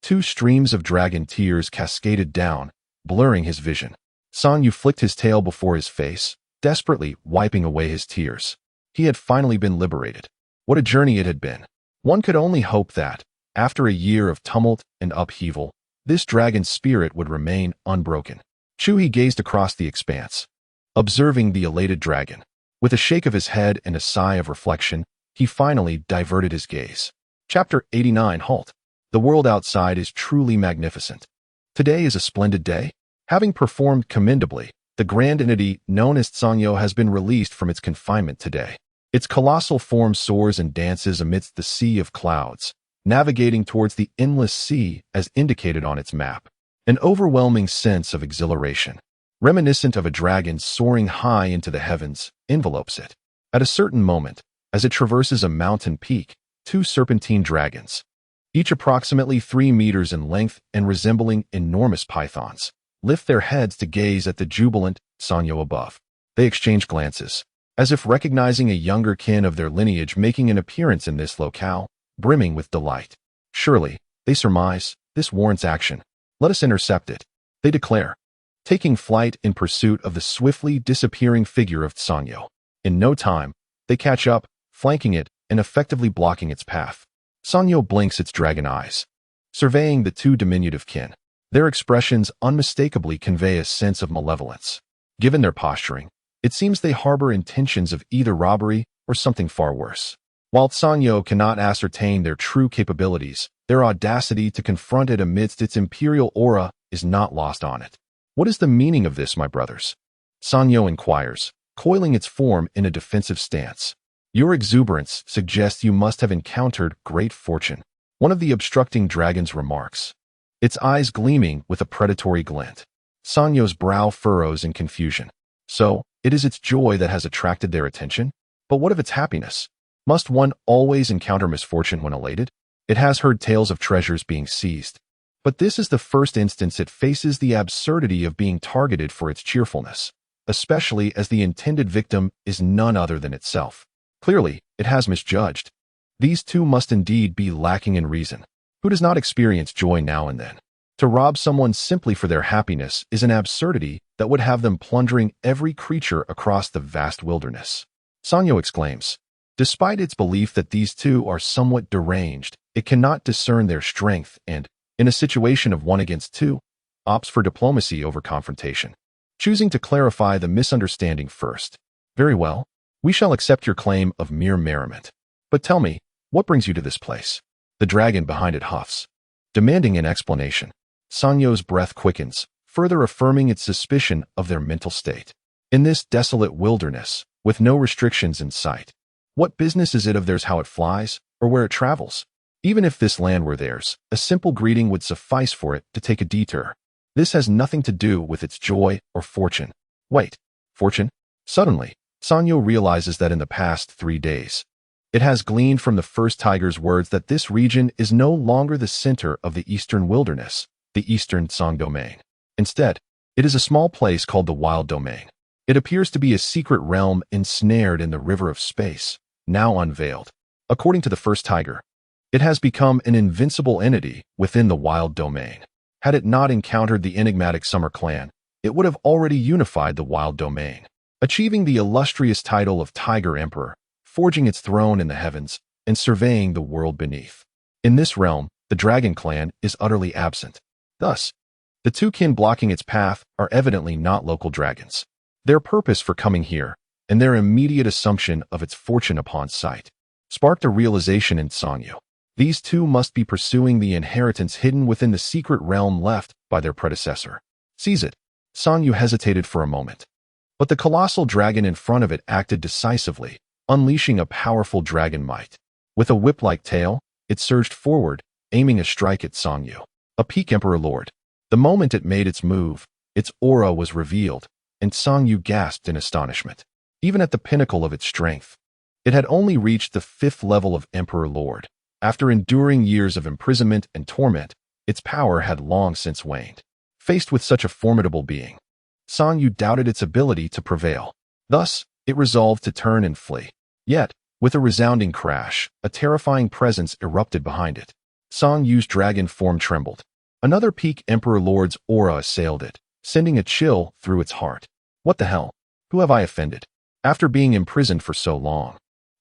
2 streams of dragon tears cascaded down, blurring his vision. Song Yu flicked his tail before his face, desperately wiping away his tears. He had finally been liberated. What a journey it had been. One could only hope that, after a year of tumult and upheaval, this dragon's spirit would remain unbroken. Chu He gazed across the expanse, observing the elated dragon. With a shake of his head and a sigh of reflection, he finally diverted his gaze. Chapter 89 Halt. The world outside is truly magnificent. Today is a splendid day. Having performed commendably, the grand entity known as Song Yu has been released from its confinement today. Its colossal form soars and dances amidst the sea of clouds, navigating towards the endless sea as indicated on its map. An overwhelming sense of exhilaration, reminiscent of a dragon soaring high into the heavens, envelopes it. At a certain moment, as it traverses a mountain peak, 2 serpentine dragons, each approximately 3 meters in length and resembling enormous pythons, lift their heads to gaze at the jubilant Song Yu above. They exchange glances, as if recognizing a younger kin of their lineage making an appearance in this locale, brimming with delight. Surely, they surmise, this warrants action. Let us intercept it, they declare, taking flight in pursuit of the swiftly disappearing figure of Song Yu. In no time, they catch up, flanking it and effectively blocking its path. Song Yu blinks its dragon eyes, surveying the 2 diminutive kin. Their expressions unmistakably convey a sense of malevolence. Given their posturing, it seems they harbor intentions of either robbery or something far worse. While Song Yu cannot ascertain their true capabilities, their audacity to confront it amidst its imperial aura is not lost on it. What is the meaning of this, my brothers? Song Yu inquires, coiling its form in a defensive stance. Your exuberance suggests you must have encountered great fortune. One of the obstructing dragons remarks, its eyes gleaming with a predatory glint. Song Yu's brow furrows in confusion. So, it is its joy that has attracted their attention? But what of its happiness? Must one always encounter misfortune when elated? It has heard tales of treasures being seized. But this is the first instance it faces the absurdity of being targeted for its cheerfulness, especially as the intended victim is none other than itself. Clearly, it has misjudged. These 2 must indeed be lacking in reason. Who does not experience joy now and then? To rob someone simply for their happiness is an absurdity that would have them plundering every creature across the vast wilderness. Song Yu exclaims. Despite its belief that these 2 are somewhat deranged, it cannot discern their strength and, in a situation of 1 against 2, opts for diplomacy over confrontation, choosing to clarify the misunderstanding first. Very well. We shall accept your claim of mere merriment. But tell me, what brings you to this place? The dragon behind it huffs, demanding an explanation. Sangyo's breath quickens, further affirming its suspicion of their mental state. In this desolate wilderness, with no restrictions in sight, what business is it of theirs how it flies, or where it travels? Even if this land were theirs, a simple greeting would suffice for it to take a detour. This has nothing to do with its joy or fortune. Wait, fortune? Suddenly, Sangyo realizes that in the past 3 days, it has gleaned from the first tiger's words that this region is no longer the center of the eastern wilderness, the eastern Song domain. Instead, it is a small place called the Wild Domain. It appears to be a secret realm ensnared in the river of space, now unveiled. According to the first tiger, it has become an invincible entity within the Wild Domain. Had it not encountered the enigmatic Summer Clan, it would have already unified the Wild Domain, achieving the illustrious title of Tiger Emperor, forging its throne in the heavens, and surveying the world beneath. In this realm, the Dragon Clan is utterly absent. Thus, the two kin blocking its path are evidently not local dragons. Their purpose for coming here, and their immediate assumption of its fortune upon sight, sparked a realization in Sangyo. These two must be pursuing the inheritance hidden within the secret realm left by their predecessor. Seize it. Sangyo hesitated for a moment, but the colossal dragon in front of it acted decisively, unleashing a powerful dragon might. With a whip-like tail, it surged forward, aiming a strike at Sangyo. A peak Emperor Lord. The moment it made its move, its aura was revealed, and Sangyu gasped in astonishment. Even at the pinnacle of its strength, it had only reached the 5th level of Emperor Lord. After enduring years of imprisonment and torment, its power had long since waned. Faced with such a formidable being, Sangyu doubted its ability to prevail. Thus, it resolved to turn and flee. Yet, with a resounding crash, a terrifying presence erupted behind it. Sangyu's dragon form trembled. Another peak Emperor Lord's aura assailed it, sending a chill through its heart. What the hell? Who have I offended? After being imprisoned for so long,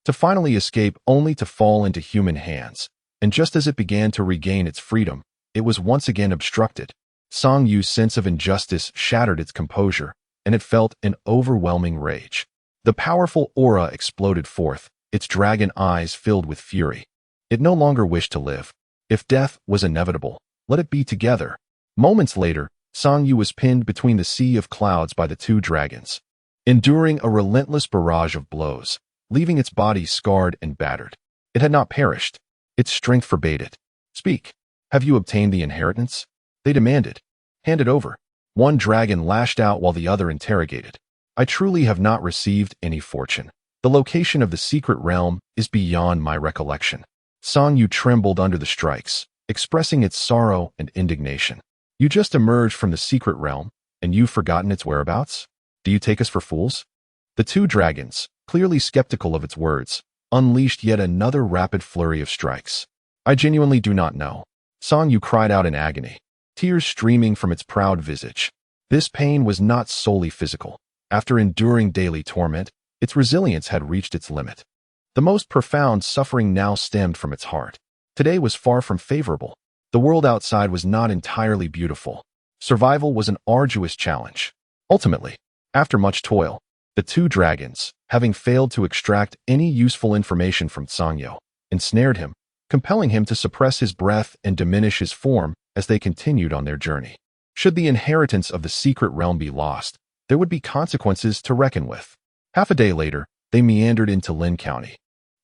to finally escape only to fall into human hands, and just as it began to regain its freedom, it was once again obstructed. Sangyu's sense of injustice shattered its composure, and it felt an overwhelming rage. The powerful aura exploded forth, its dragon eyes filled with fury. It no longer wished to live. If death was inevitable, let it be together. Moments later, Sangyu was pinned between the sea of clouds by the two dragons, enduring a relentless barrage of blows, leaving its body scarred and battered. It had not perished. Its strength forbade it. Speak. Have you obtained the inheritance? They demanded. Hand it over. One dragon lashed out while the other interrogated. I truly have not received any fortune. The location of the secret realm is beyond my recollection. Sangyu trembled under the strikes, expressing its sorrow and indignation. You just emerged from the secret realm, and you've forgotten its whereabouts? Do you take us for fools? The two dragons, clearly skeptical of its words, unleashed yet another rapid flurry of strikes. I genuinely do not know. Sangyu cried out in agony, tears streaming from its proud visage. This pain was not solely physical. After enduring daily torment, its resilience had reached its limit. The most profound suffering now stemmed from its heart. Today was far from favorable. The world outside was not entirely beautiful. Survival was an arduous challenge. Ultimately, after much toil, the two dragons, having failed to extract any useful information from Sangyo, ensnared him, compelling him to suppress his breath and diminish his form as they continued on their journey. Should the inheritance of the secret realm be lost, there would be consequences to reckon with. Half a day later, they meandered into Lin County,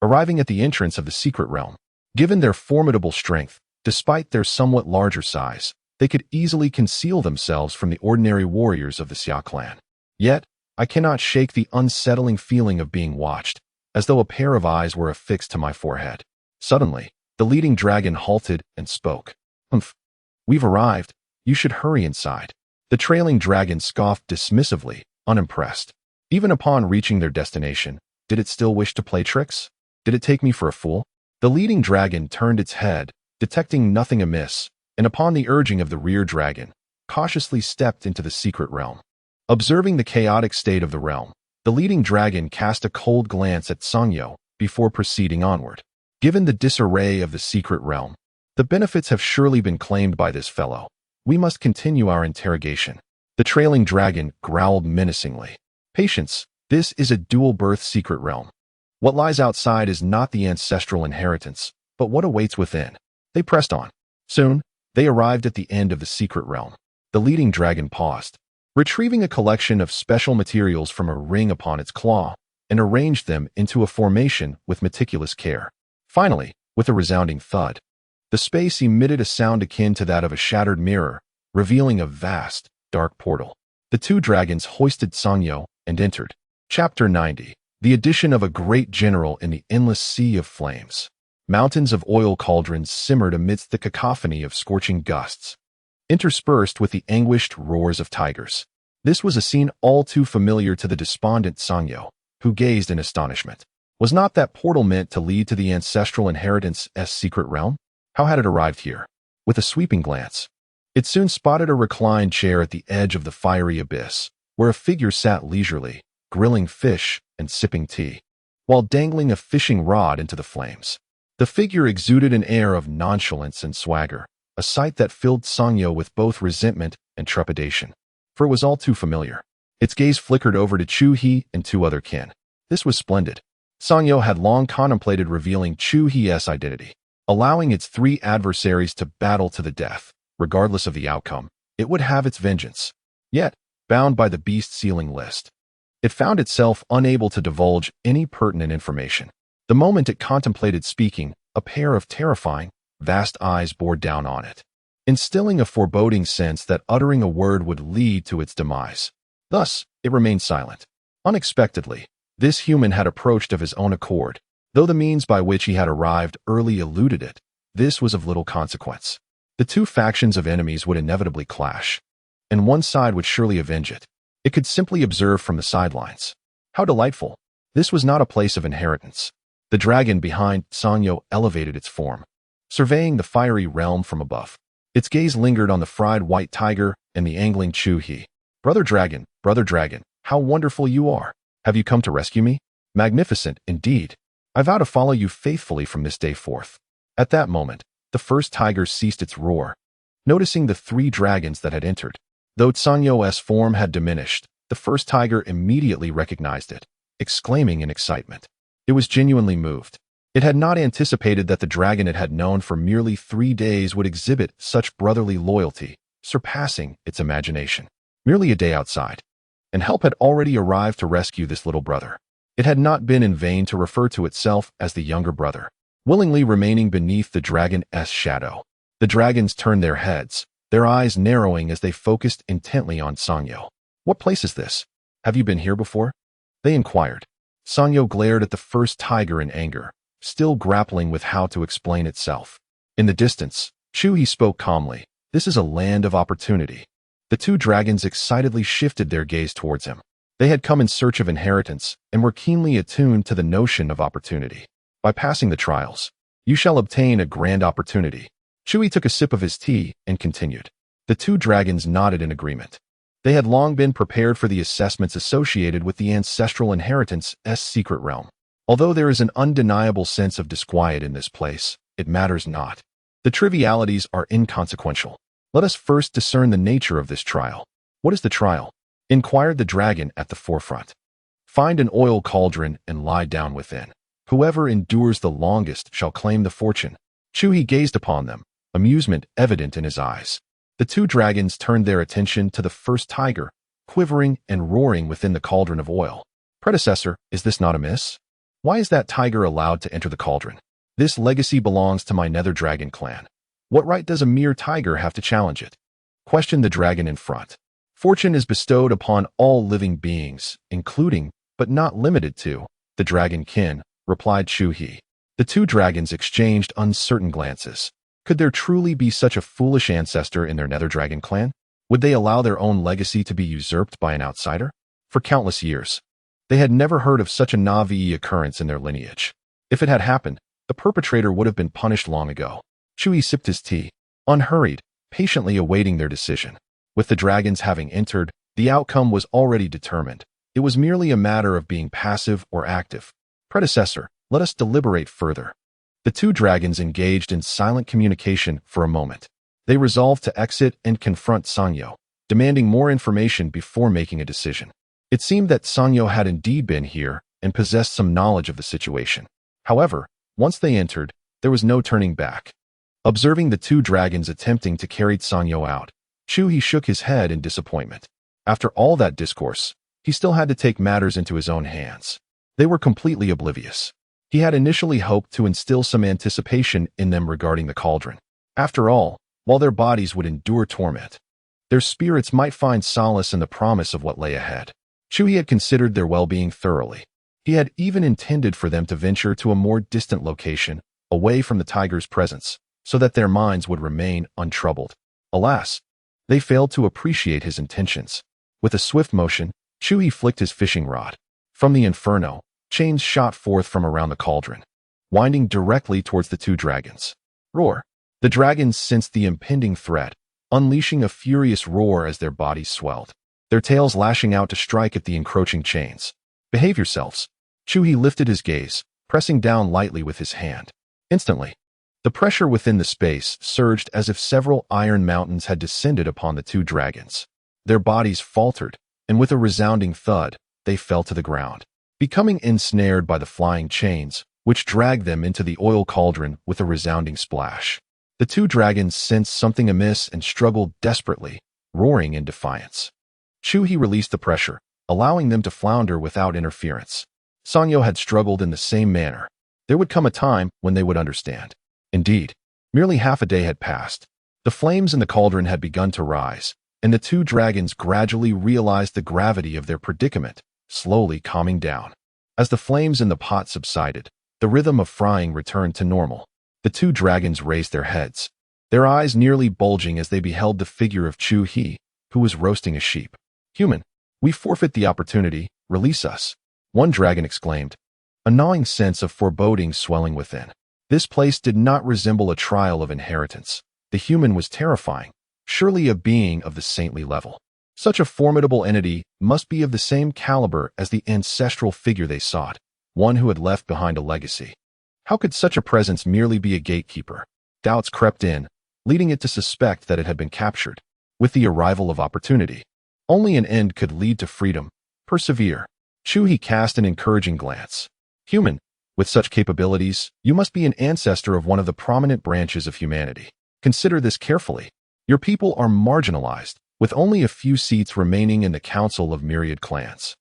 arriving at the entrance of the secret realm. Given their formidable strength, despite their somewhat larger size, they could easily conceal themselves from the ordinary warriors of the Xia Clan. Yet, I cannot shake the unsettling feeling of being watched, as though a pair of eyes were affixed to my forehead. Suddenly, the leading dragon halted and spoke. Humph. We've arrived. You should hurry inside. The trailing dragon scoffed dismissively, unimpressed. Even upon reaching their destination, did it still wish to play tricks? Did it take me for a fool? The leading dragon turned its head, detecting nothing amiss, and upon the urging of the rear dragon, cautiously stepped into the secret realm. Observing the chaotic state of the realm, the leading dragon cast a cold glance at Sangyo before proceeding onward. Given the disarray of the secret realm, the benefits have surely been claimed by this fellow. We must continue our interrogation. The trailing dragon growled menacingly. Patience, This is a dual-birth secret realm. What lies outside is not the ancestral inheritance, but what awaits within. They pressed on. Soon, they arrived at the end of the secret realm. The leading dragon paused, retrieving a collection of special materials from a ring upon its claw, and arranged them into a formation with meticulous care. Finally, with a resounding thud, the space emitted a sound akin to that of a shattered mirror, revealing a vast, dark portal. The two dragons hoisted Sangyo and entered. Chapter 90. The addition of a great general in the endless sea of flames. Mountains of oil cauldrons simmered amidst the cacophony of scorching gusts, interspersed with the anguished roars of tigers. This was a scene all too familiar to the despondent Sangyo, who gazed in astonishment. Was not that portal meant to lead to the ancestral inheritance's secret realm? How had it arrived here? With a sweeping glance, it soon spotted a reclined chair at the edge of the fiery abyss, where a figure sat leisurely, grilling fish and sipping tea, while dangling a fishing rod into the flames. The figure exuded an air of nonchalance and swagger, a sight that filled Sangyo with both resentment and trepidation, for it was all too familiar. Its gaze flickered over to Chu He and two other kin. This was splendid. Sangyo had long contemplated revealing Chu He's identity, allowing its three adversaries to battle to the death. Regardless of the outcome, it would have its vengeance. Yet, bound by the beast-sealing list, it found itself unable to divulge any pertinent information. The moment it contemplated speaking, a pair of terrifying, vast eyes bore down on it, instilling a foreboding sense that uttering a word would lead to its demise. Thus, it remained silent. Unexpectedly, this human had approached of his own accord. Though the means by which he had arrived early eluded it, this was of little consequence. The two factions of enemies would inevitably clash, and one side would surely avenge it. It could simply observe from the sidelines. How delightful! This was not a place of inheritance. The dragon behind Sangyo elevated its form, surveying the fiery realm from above. Its gaze lingered on the fried white tiger and the angling Chu He. Brother dragon, how wonderful you are! Have you come to rescue me? Magnificent, indeed. I vow to follow you faithfully from this day forth. At that moment, the first tiger ceased its roar, noticing the three dragons that had entered. Though Sangyo's form had diminished, the first tiger immediately recognized it, exclaiming in excitement. It was genuinely moved. It had not anticipated that the dragon it had known for merely 3 days would exhibit such brotherly loyalty, surpassing its imagination. Merely a day outside, and help had already arrived to rescue this little brother. It had not been in vain to refer to itself as the younger brother, willingly remaining beneath the dragon's shadow. The dragons turned their heads, their eyes narrowing as they focused intently on Sangyo. What place is this? Have you been here before? They inquired. Sangyo glared at the first tiger in anger, still grappling with how to explain itself. In the distance, Chu He spoke calmly. This is a land of opportunity. The two dragons excitedly shifted their gaze towards him. They had come in search of inheritance and were keenly attuned to the notion of opportunity. By passing the trials, you shall obtain a grand opportunity. Chu He took a sip of his tea and continued. The two dragons nodded in agreement. They had long been prepared for the assessments associated with the ancestral inheritance's secret realm. Although there is an undeniable sense of disquiet in this place, it matters not. The trivialities are inconsequential. Let us first discern the nature of this trial. What is the trial? Inquired the dragon at the forefront. Find an oil cauldron and lie down within. Whoever endures the longest shall claim the fortune. Chu He gazed upon them, amusement evident in his eyes. The two dragons turned their attention to the first tiger, quivering and roaring within the cauldron of oil. Predecessor, is this not amiss? Why is that tiger allowed to enter the cauldron? This legacy belongs to my nether dragon clan. What right does a mere tiger have to challenge it? Questioned the dragon in front. Fortune is bestowed upon all living beings, including, but not limited to, the dragon kin, replied Chu He. The two dragons exchanged uncertain glances. Could there truly be such a foolish ancestor in their nether dragon clan? Would they allow their own legacy to be usurped by an outsider? For countless years, they had never heard of such a Navi occurrence in their lineage. If it had happened, the perpetrator would have been punished long ago. Chu He sipped his tea, unhurried, patiently awaiting their decision. With the dragons having entered, the outcome was already determined. It was merely a matter of being passive or active. Predecessor, let us deliberate further. The two dragons engaged in silent communication for a moment. They resolved to exit and confront Sangyo, demanding more information before making a decision. It seemed that Sanyo had indeed been here and possessed some knowledge of the situation. However, once they entered, there was no turning back. Observing the two dragons attempting to carry Sanyo out, Chu He shook his head in disappointment. After all that discourse, he still had to take matters into his own hands. They were completely oblivious. He had initially hoped to instill some anticipation in them regarding the cauldron. After all, while their bodies would endure torment, their spirits might find solace in the promise of what lay ahead. Chu He had considered their well-being thoroughly. He had even intended for them to venture to a more distant location, away from the tiger's presence, so that their minds would remain untroubled. Alas, they failed to appreciate his intentions. With a swift motion, Chu He flicked his fishing rod. From the inferno, chains shot forth from around the cauldron, winding directly towards the two dragons. Roar! The dragons sensed the impending threat, unleashing a furious roar as their bodies swelled, their tails lashing out to strike at the encroaching chains. Behave yourselves. Chu He lifted his gaze, pressing down lightly with his hand. Instantly, the pressure within the space surged as if several iron mountains had descended upon the two dragons. Their bodies faltered, and with a resounding thud, they fell to the ground, becoming ensnared by the flying chains, which dragged them into the oil cauldron with a resounding splash. The two dragons sensed something amiss and struggled desperately, roaring in defiance. Chu He released the pressure, allowing them to flounder without interference. Sanyo had struggled in the same manner. There would come a time when they would understand. Indeed, merely half a day had passed. The flames in the cauldron had begun to rise, and the two dragons gradually realized the gravity of their predicament, slowly calming down. As the flames in the pot subsided, the rhythm of frying returned to normal. The two dragons raised their heads, their eyes nearly bulging as they beheld the figure of Chu He, who was roasting a sheep. "Human, we forfeit the opportunity, release us," one dragon exclaimed, a gnawing sense of foreboding swelling within. This place did not resemble a trial of inheritance. The human was terrifying, surely a being of the saintly level. Such a formidable entity must be of the same caliber as the ancestral figure they sought, one who had left behind a legacy. How could such a presence merely be a gatekeeper? Doubts crept in, leading it to suspect that it had been captured. With the arrival of opportunity, only an end could lead to freedom. Persevere. Chu He cast an encouraging glance. "Human, with such capabilities, you must be an ancestor of one of the prominent branches of humanity. Consider this carefully. Your people are marginalized, with only a few seats remaining in the council of myriad clans.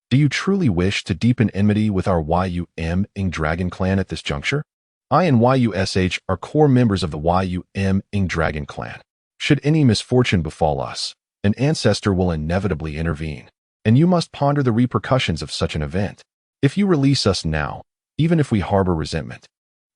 Do you truly wish to deepen enmity with our Yum-ing Dragon Clan at this juncture? I and Yush are core members of the Yum-ing Dragon Clan. Should any misfortune befall us, an ancestor will inevitably intervene, and you must ponder the repercussions of such an event. If you release us now, even if we harbor resentment,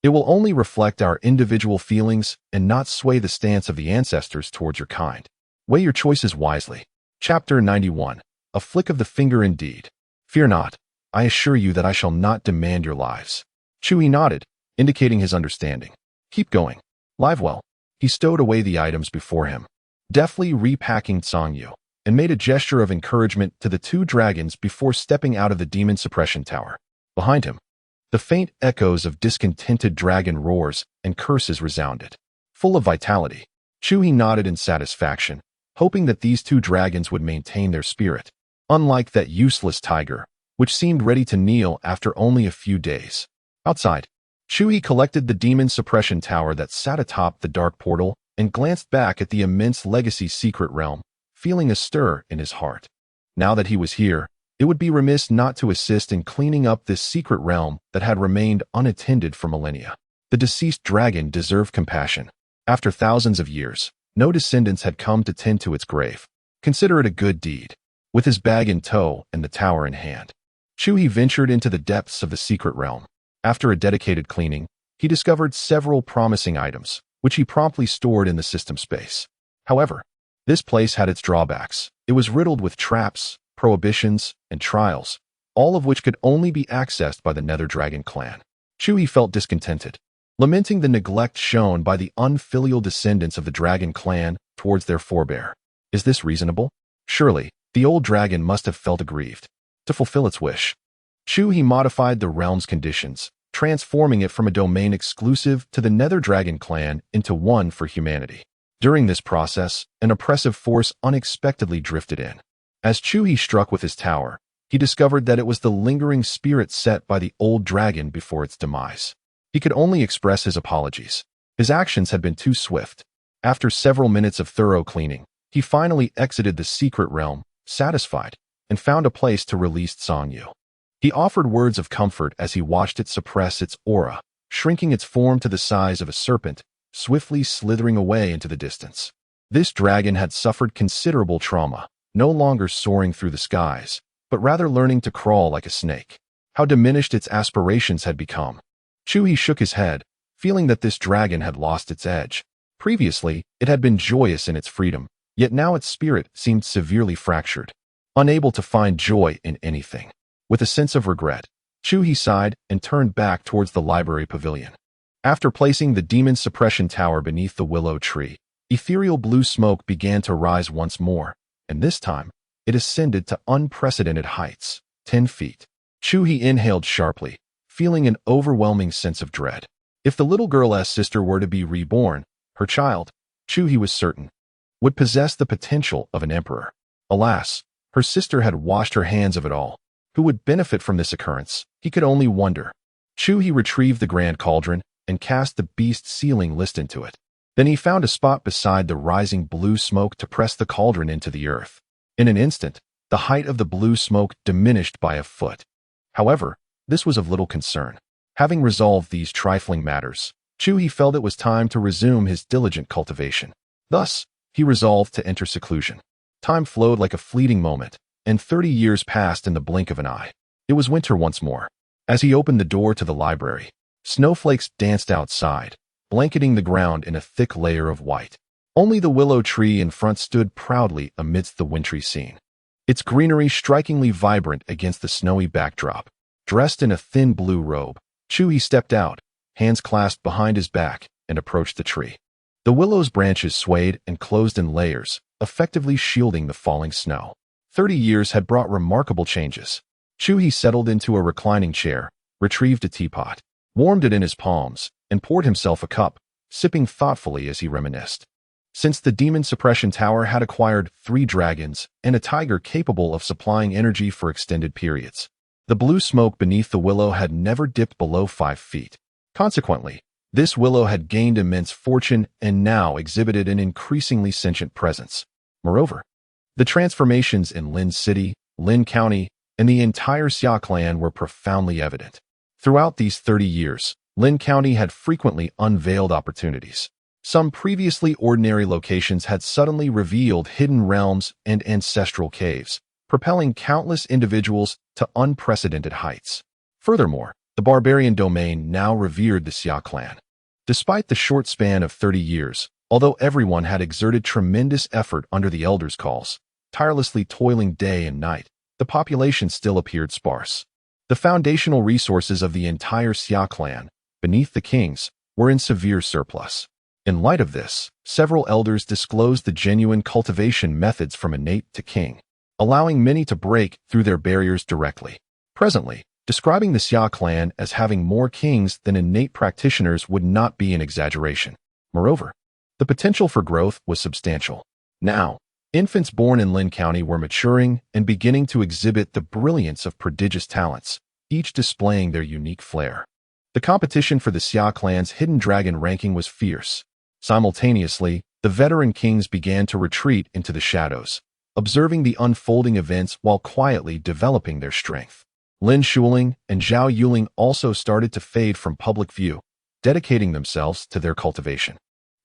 it will only reflect our individual feelings and not sway the stance of the ancestors towards your kind. Weigh your choices wisely." Chapter 91. A flick of the finger indeed. "Fear not. I assure you that I shall not demand your lives." Chu He nodded, indicating his understanding. "Keep going. Live well." He stowed away the items before him, deftly repacking Sangyu, and made a gesture of encouragement to the two dragons before stepping out of the demon suppression tower. Behind him, the faint echoes of discontented dragon roars and curses resounded. Full of vitality, Chu He nodded in satisfaction, hoping that these two dragons would maintain their spirit, unlike that useless tiger, which seemed ready to kneel after only a few days. Outside, Chu He collected the demon suppression tower that sat atop the dark portal and glanced back at the immense legacy secret realm, feeling a stir in his heart. Now that he was here, it would be remiss not to assist in cleaning up this secret realm that had remained unattended for millennia. The deceased dragon deserved compassion. After thousands of years, no descendants had come to tend to its grave. Consider it a good deed. With his bag in tow and the tower in hand, Chu He ventured into the depths of the secret realm. After a dedicated cleaning, he discovered several promising items, which he promptly stored in the system space. However, this place had its drawbacks. It was riddled with traps, prohibitions, and trials, all of which could only be accessed by the Nether Dragon clan. Chu He felt discontented, lamenting the neglect shown by the unfilial descendants of the Dragon clan towards their forebear. Is this reasonable? Surely, the old dragon must have felt aggrieved. To fulfill its wish, Chu He modified the realm's conditions, transforming it from a domain exclusive to the Nether Dragon clan into one for humanity. During this process, an oppressive force unexpectedly drifted in. As Chu He struck with his tower, he discovered that it was the lingering spirit set by the old dragon before its demise. He could only express his apologies. His actions had been too swift. After several minutes of thorough cleaning, he finally exited the secret realm, satisfied, and found a place to release Sangyu. He offered words of comfort as he watched it suppress its aura, shrinking its form to the size of a serpent, swiftly slithering away into the distance. This dragon had suffered considerable trauma, no longer soaring through the skies, but rather learning to crawl like a snake. How diminished its aspirations had become. Chu He shook his head, feeling that this dragon had lost its edge. Previously, it had been joyous in its freedom, yet now its spirit seemed severely fractured, unable to find joy in anything. With a sense of regret, Chu He sighed and turned back towards the library pavilion. After placing the demon suppression tower beneath the willow tree, ethereal blue smoke began to rise once more, and this time, it ascended to unprecedented heights, 10 feet. Chu He inhaled sharply, feeling an overwhelming sense of dread. If the little girl's sister were to be reborn, her child, Chu He was certain, would possess the potential of an emperor. Alas, her sister had washed her hands of it all. Who would benefit from this occurrence? He could only wonder. Chu He retrieved the grand cauldron and cast the beast sealing list into it. Then he found a spot beside the rising blue smoke to press the cauldron into the earth. In an instant, the height of the blue smoke diminished by a foot. However, this was of little concern. Having resolved these trifling matters, Chu He felt it was time to resume his diligent cultivation. Thus, he resolved to enter seclusion. Time flowed like a fleeting moment, and 30 years passed in the blink of an eye. It was winter once more. As he opened the door to the library, snowflakes danced outside, blanketing the ground in a thick layer of white. Only the willow tree in front stood proudly amidst the wintry scene, its greenery strikingly vibrant against the snowy backdrop. Dressed in a thin blue robe, Chu He stepped out, hands clasped behind his back, and approached the tree. The willow's branches swayed and closed in layers, effectively shielding the falling snow. 30 years had brought remarkable changes. Chu He settled into a reclining chair, retrieved a teapot, warmed it in his palms, and poured himself a cup, sipping thoughtfully as he reminisced. Since the demon suppression tower had acquired 3 dragons and a tiger capable of supplying energy for extended periods, the blue smoke beneath the willow had never dipped below 5 feet. Consequently, this willow had gained immense fortune and now exhibited an increasingly sentient presence. Moreover, the transformations in Lin City, Lin County, and the entire Xia Clan were profoundly evident. Throughout these 30 years, Lin County had frequently unveiled opportunities. Some previously ordinary locations had suddenly revealed hidden realms and ancestral caves, propelling countless individuals to unprecedented heights. Furthermore, the barbarian domain now revered the Xia Clan. Despite the short span of 30 years, although everyone had exerted tremendous effort under the elders' calls, tirelessly toiling day and night, the population still appeared sparse. The foundational resources of the entire Xia Clan, beneath the kings, were in severe surplus. In light of this, several elders disclosed the genuine cultivation methods from innate to king, allowing many to break through their barriers directly. Presently, describing the Xia Clan as having more kings than innate practitioners would not be an exaggeration. Moreover, the potential for growth was substantial. Now, infants born in Lin County were maturing and beginning to exhibit the brilliance of prodigious talents, each displaying their unique flair. The competition for the Xia Clan's hidden dragon ranking was fierce. Simultaneously, the veteran kings began to retreat into the shadows, observing the unfolding events while quietly developing their strength. Lin Shuling and Zhao Yuling also started to fade from public view, dedicating themselves to their cultivation.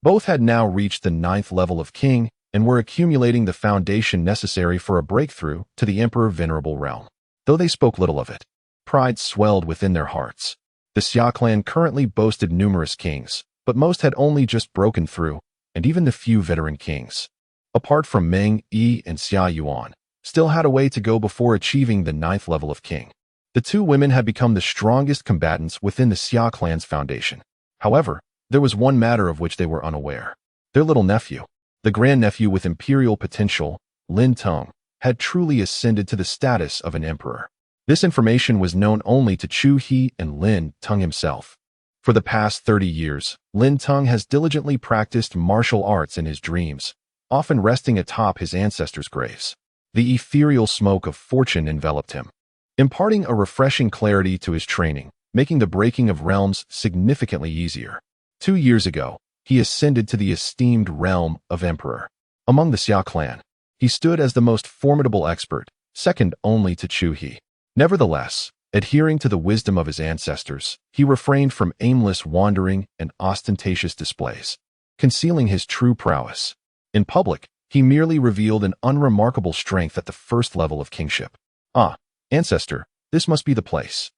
Both had now reached the 9th level of king and were accumulating the foundation necessary for a breakthrough to the Emperor Venerable realm. Though they spoke little of it, pride swelled within their hearts. The Xia Clan currently boasted numerous kings, but most had only just broken through, and even the few veteran kings, apart from Meng Yi and Xia Yuan, still had a way to go before achieving the 9th level of king. The 2 women had become the strongest combatants within the Xia Clan's foundation. However, there was one matter of which they were unaware. Their little nephew, the grandnephew with imperial potential, Lin Tong, had truly ascended to the status of an emperor. This information was known only to Chu He and Lin Tong himself. For the past 30 years, Lin Tong has diligently practiced martial arts in his dreams, often resting atop his ancestors' graves. The ethereal smoke of fortune enveloped him, imparting a refreshing clarity to his training, making the breaking of realms significantly easier. 2 years ago, he ascended to the esteemed realm of Emperor. Among the Xia Clan, he stood as the most formidable expert, second only to Chu He. Nevertheless, adhering to the wisdom of his ancestors, he refrained from aimless wandering and ostentatious displays, concealing his true prowess. In public, he merely revealed an unremarkable strength at the first level of kingship. Ah, ancestor, this must be the place.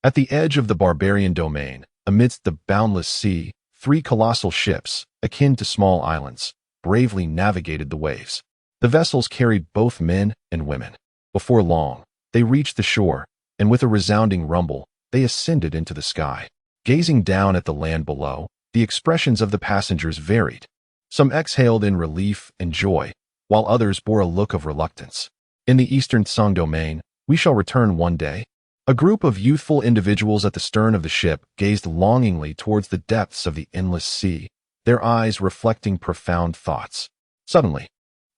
At the edge of the barbarian domain, amidst the boundless sea, 3 colossal ships, akin to small islands, bravely navigated the waves. The vessels carried both men and women. Before long, they reached the shore, and with a resounding rumble, they ascended into the sky. Gazing down at the land below, the expressions of the passengers varied. Some exhaled in relief and joy, while others bore a look of reluctance. In the eastern Song domain, we shall return one day. A group of youthful individuals at the stern of the ship gazed longingly towards the depths of the endless sea, their eyes reflecting profound thoughts. Suddenly,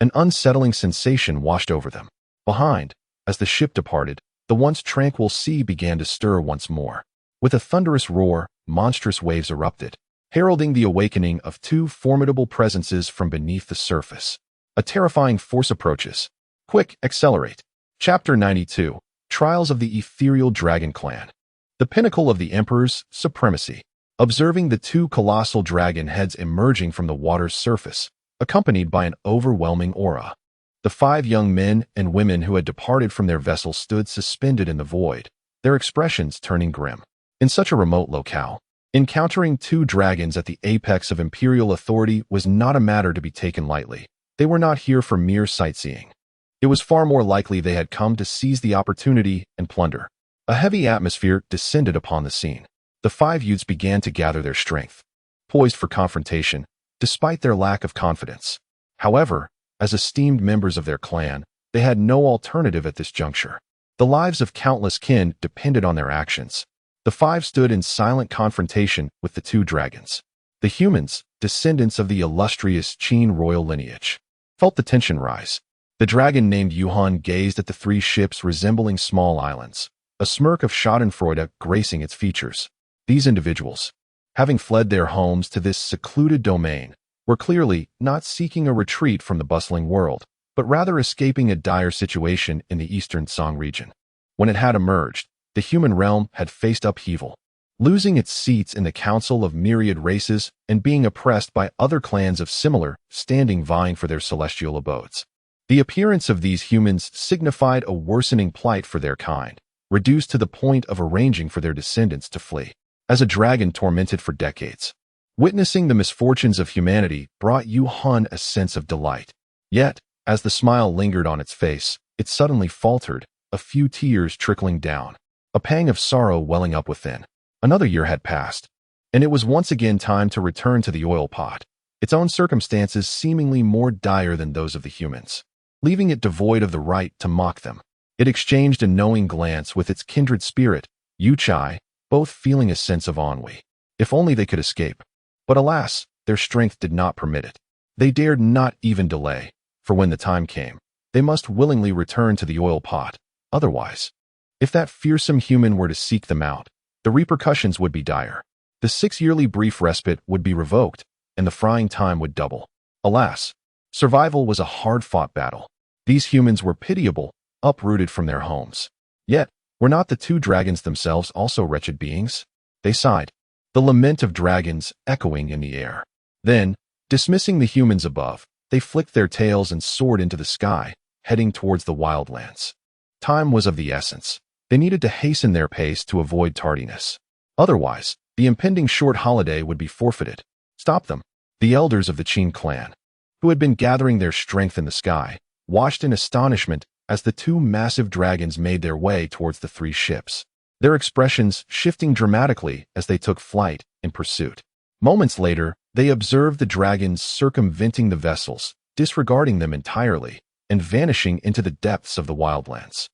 an unsettling sensation washed over them. Behind, as the ship departed, the once tranquil sea began to stir once more. With a thunderous roar, monstrous waves erupted, heralding the awakening of 2 formidable presences from beneath the surface. A terrifying force approaches. Quick, accelerate. Chapter 92. Trials of the Ethereal Dragon Clan. The pinnacle of the Emperor's supremacy. Observing the 2 colossal dragon heads emerging from the water's surface, accompanied by an overwhelming aura. The 5 young men and women who had departed from their vessel stood suspended in the void, their expressions turning grim. In such a remote locale, encountering 2 dragons at the apex of imperial authority was not a matter to be taken lightly. They were not here for mere sightseeing. It was far more likely they had come to seize the opportunity and plunder. A heavy atmosphere descended upon the scene. The 5 youths began to gather their strength, poised for confrontation, despite their lack of confidence. However, as esteemed members of their clan, they had no alternative at this juncture. The lives of countless kin depended on their actions. The 5 stood in silent confrontation with the 2 dragons. The humans, descendants of the illustrious Qin royal lineage, felt the tension rise. The dragon named Yuhan gazed at the 3 ships resembling small islands, a smirk of schadenfreude gracing its features. These individuals, having fled their homes to this secluded domain, were clearly not seeking a retreat from the bustling world, but rather escaping a dire situation in the eastern Song region. When it had emerged, the human realm had faced upheaval, losing its seats in the council of myriad races and being oppressed by other clans of similar standing vying for their celestial abodes. The appearance of these humans signified a worsening plight for their kind, reduced to the point of arranging for their descendants to flee. As a dragon tormented for decades, witnessing the misfortunes of humanity brought Yuhan a sense of delight. Yet, as the smile lingered on its face, it suddenly faltered, a few tears trickling down, a pang of sorrow welling up within. Another year had passed, and it was once again time to return to the oil pot, its own circumstances seemingly more dire than those of the humans, leaving it devoid of the right to mock them. It exchanged a knowing glance with its kindred spirit, Yu Chai, both feeling a sense of ennui. If only they could escape. But alas, their strength did not permit it. They dared not even delay, for when the time came, they must willingly return to the oil pot. Otherwise, if that fearsome human were to seek them out, the repercussions would be dire. The 6-yearly brief respite would be revoked, and the frying time would double. Alas, survival was a hard-fought battle. These humans were pitiable, uprooted from their homes. Yet, were not the 2 dragons themselves also wretched beings? They sighed, the lament of dragons echoing in the air. Then, dismissing the humans above, they flicked their tails and soared into the sky, heading towards the wildlands. Time was of the essence. They needed to hasten their pace to avoid tardiness. Otherwise, the impending short holiday would be forfeited. Stop them. The elders of the Qin clan, who had been gathering their strength in the sky, watched in astonishment as the 2 massive dragons made their way towards the 3 ships, their expressions shifting dramatically as they took flight in pursuit. Moments later, they observed the dragons circumventing the vessels, disregarding them entirely, and vanishing into the depths of the wildlands.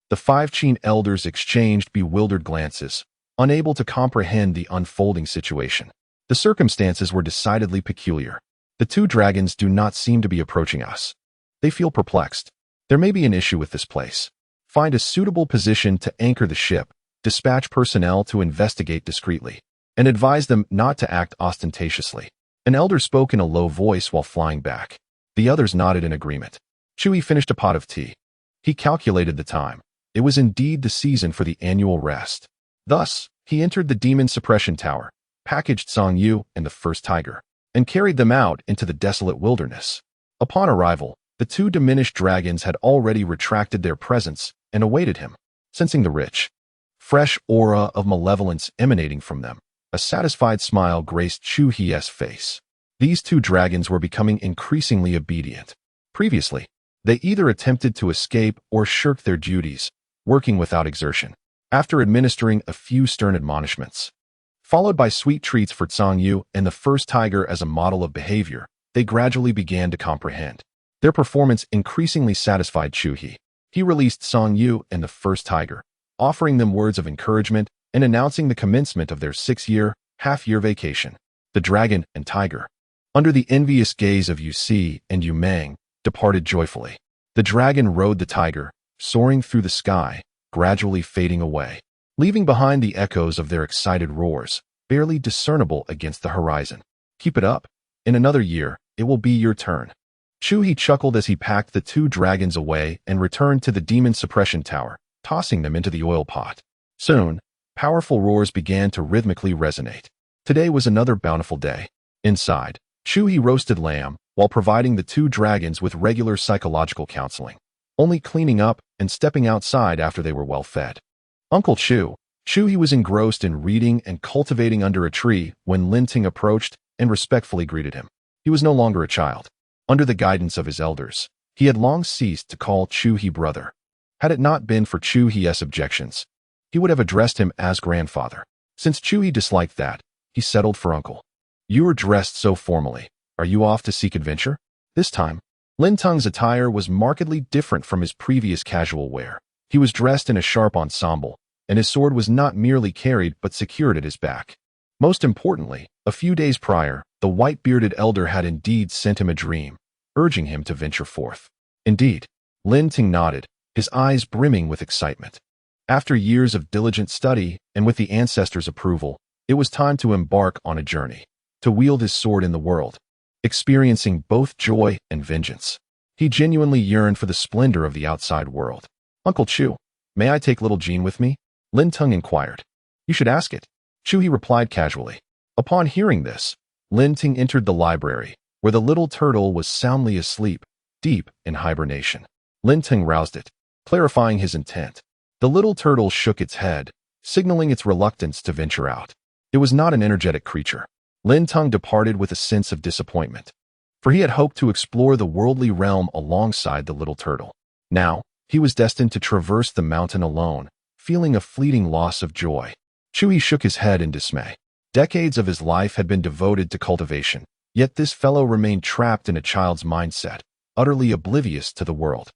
The 5 Qin elders exchanged bewildered glances, unable to comprehend the unfolding situation. The circumstances were decidedly peculiar. The 2 dragons do not seem to be approaching us. They feel perplexed. There may be an issue with this place. Find a suitable position to anchor the ship, dispatch personnel to investigate discreetly, and advise them not to act ostentatiously. An elder spoke in a low voice while flying back. The others nodded in agreement. Chu He finished a pot of tea. He calculated the time. It was indeed the season for the annual rest. Thus, he entered the demon suppression tower, packaged Song Yu and the first tiger, and carried them out into the desolate wilderness. Upon arrival, the two diminished dragons had already retracted their presence and awaited him. Sensing the rich, fresh aura of malevolence emanating from them, a satisfied smile graced Chu He's face. These two dragons were becoming increasingly obedient. Previously, they either attempted to escape or shirked their duties, working without exertion. After administering a few stern admonishments, followed by sweet treats for Song Yu and the first tiger as a model of behavior, they gradually began to comprehend. Their performance increasingly satisfied Chu He. He released Song Yu and the first tiger, offering them words of encouragement and announcing the commencement of their 6-year, half-year vacation. The dragon and tiger, under the envious gaze of Yu Si and Yu Meng, departed joyfully. The dragon rode the tiger, soaring through the sky, gradually fading away, leaving behind the echoes of their excited roars, barely discernible against the horizon. Keep it up. In another year, it will be your turn. Chu He chuckled as he packed the two dragons away and returned to the demon suppression tower, tossing them into the oil pot. Soon, powerful roars began to rhythmically resonate. Today was another bountiful day. Inside, Chu He roasted lamb while providing the two dragons with regular psychological counseling, only cleaning up and stepping outside after they were well fed. Uncle Chu He was engrossed in reading and cultivating under a tree when Lin Ting approached and respectfully greeted him. He was no longer a child. Under the guidance of his elders, he had long ceased to call Chu He brother. Had it not been for Chu He's objections, he would have addressed him as grandfather. Since Chu He disliked that, he settled for uncle. You are dressed so formally. Are you off to seek adventure? This time, Lin Teng's attire was markedly different from his previous casual wear. He was dressed in a sharp ensemble, and his sword was not merely carried but secured at his back. Most importantly, a few days prior, the white-bearded elder had indeed sent him a dream, urging him to venture forth. Indeed, Lin Ting nodded, his eyes brimming with excitement. After years of diligent study and with the ancestors' approval, it was time to embark on a journey, to wield his sword in the world, experiencing both joy and vengeance. He genuinely yearned for the splendor of the outside world. Uncle Chu, may I take little Jean with me? Lin Teng inquired. You should ask it. Chu He replied casually. Upon hearing this, Lin Ting entered the library, where the little turtle was soundly asleep, deep in hibernation. Lin Ting roused it, clarifying his intent. The little turtle shook its head, signaling its reluctance to venture out. It was not an energetic creature. Lin Teng departed with a sense of disappointment, for he had hoped to explore the worldly realm alongside the little turtle. Now, he was destined to traverse the mountain alone, feeling a fleeting loss of joy. Chu He shook his head in dismay. Decades of his life had been devoted to cultivation, yet this fellow remained trapped in a child's mindset, utterly oblivious to the world.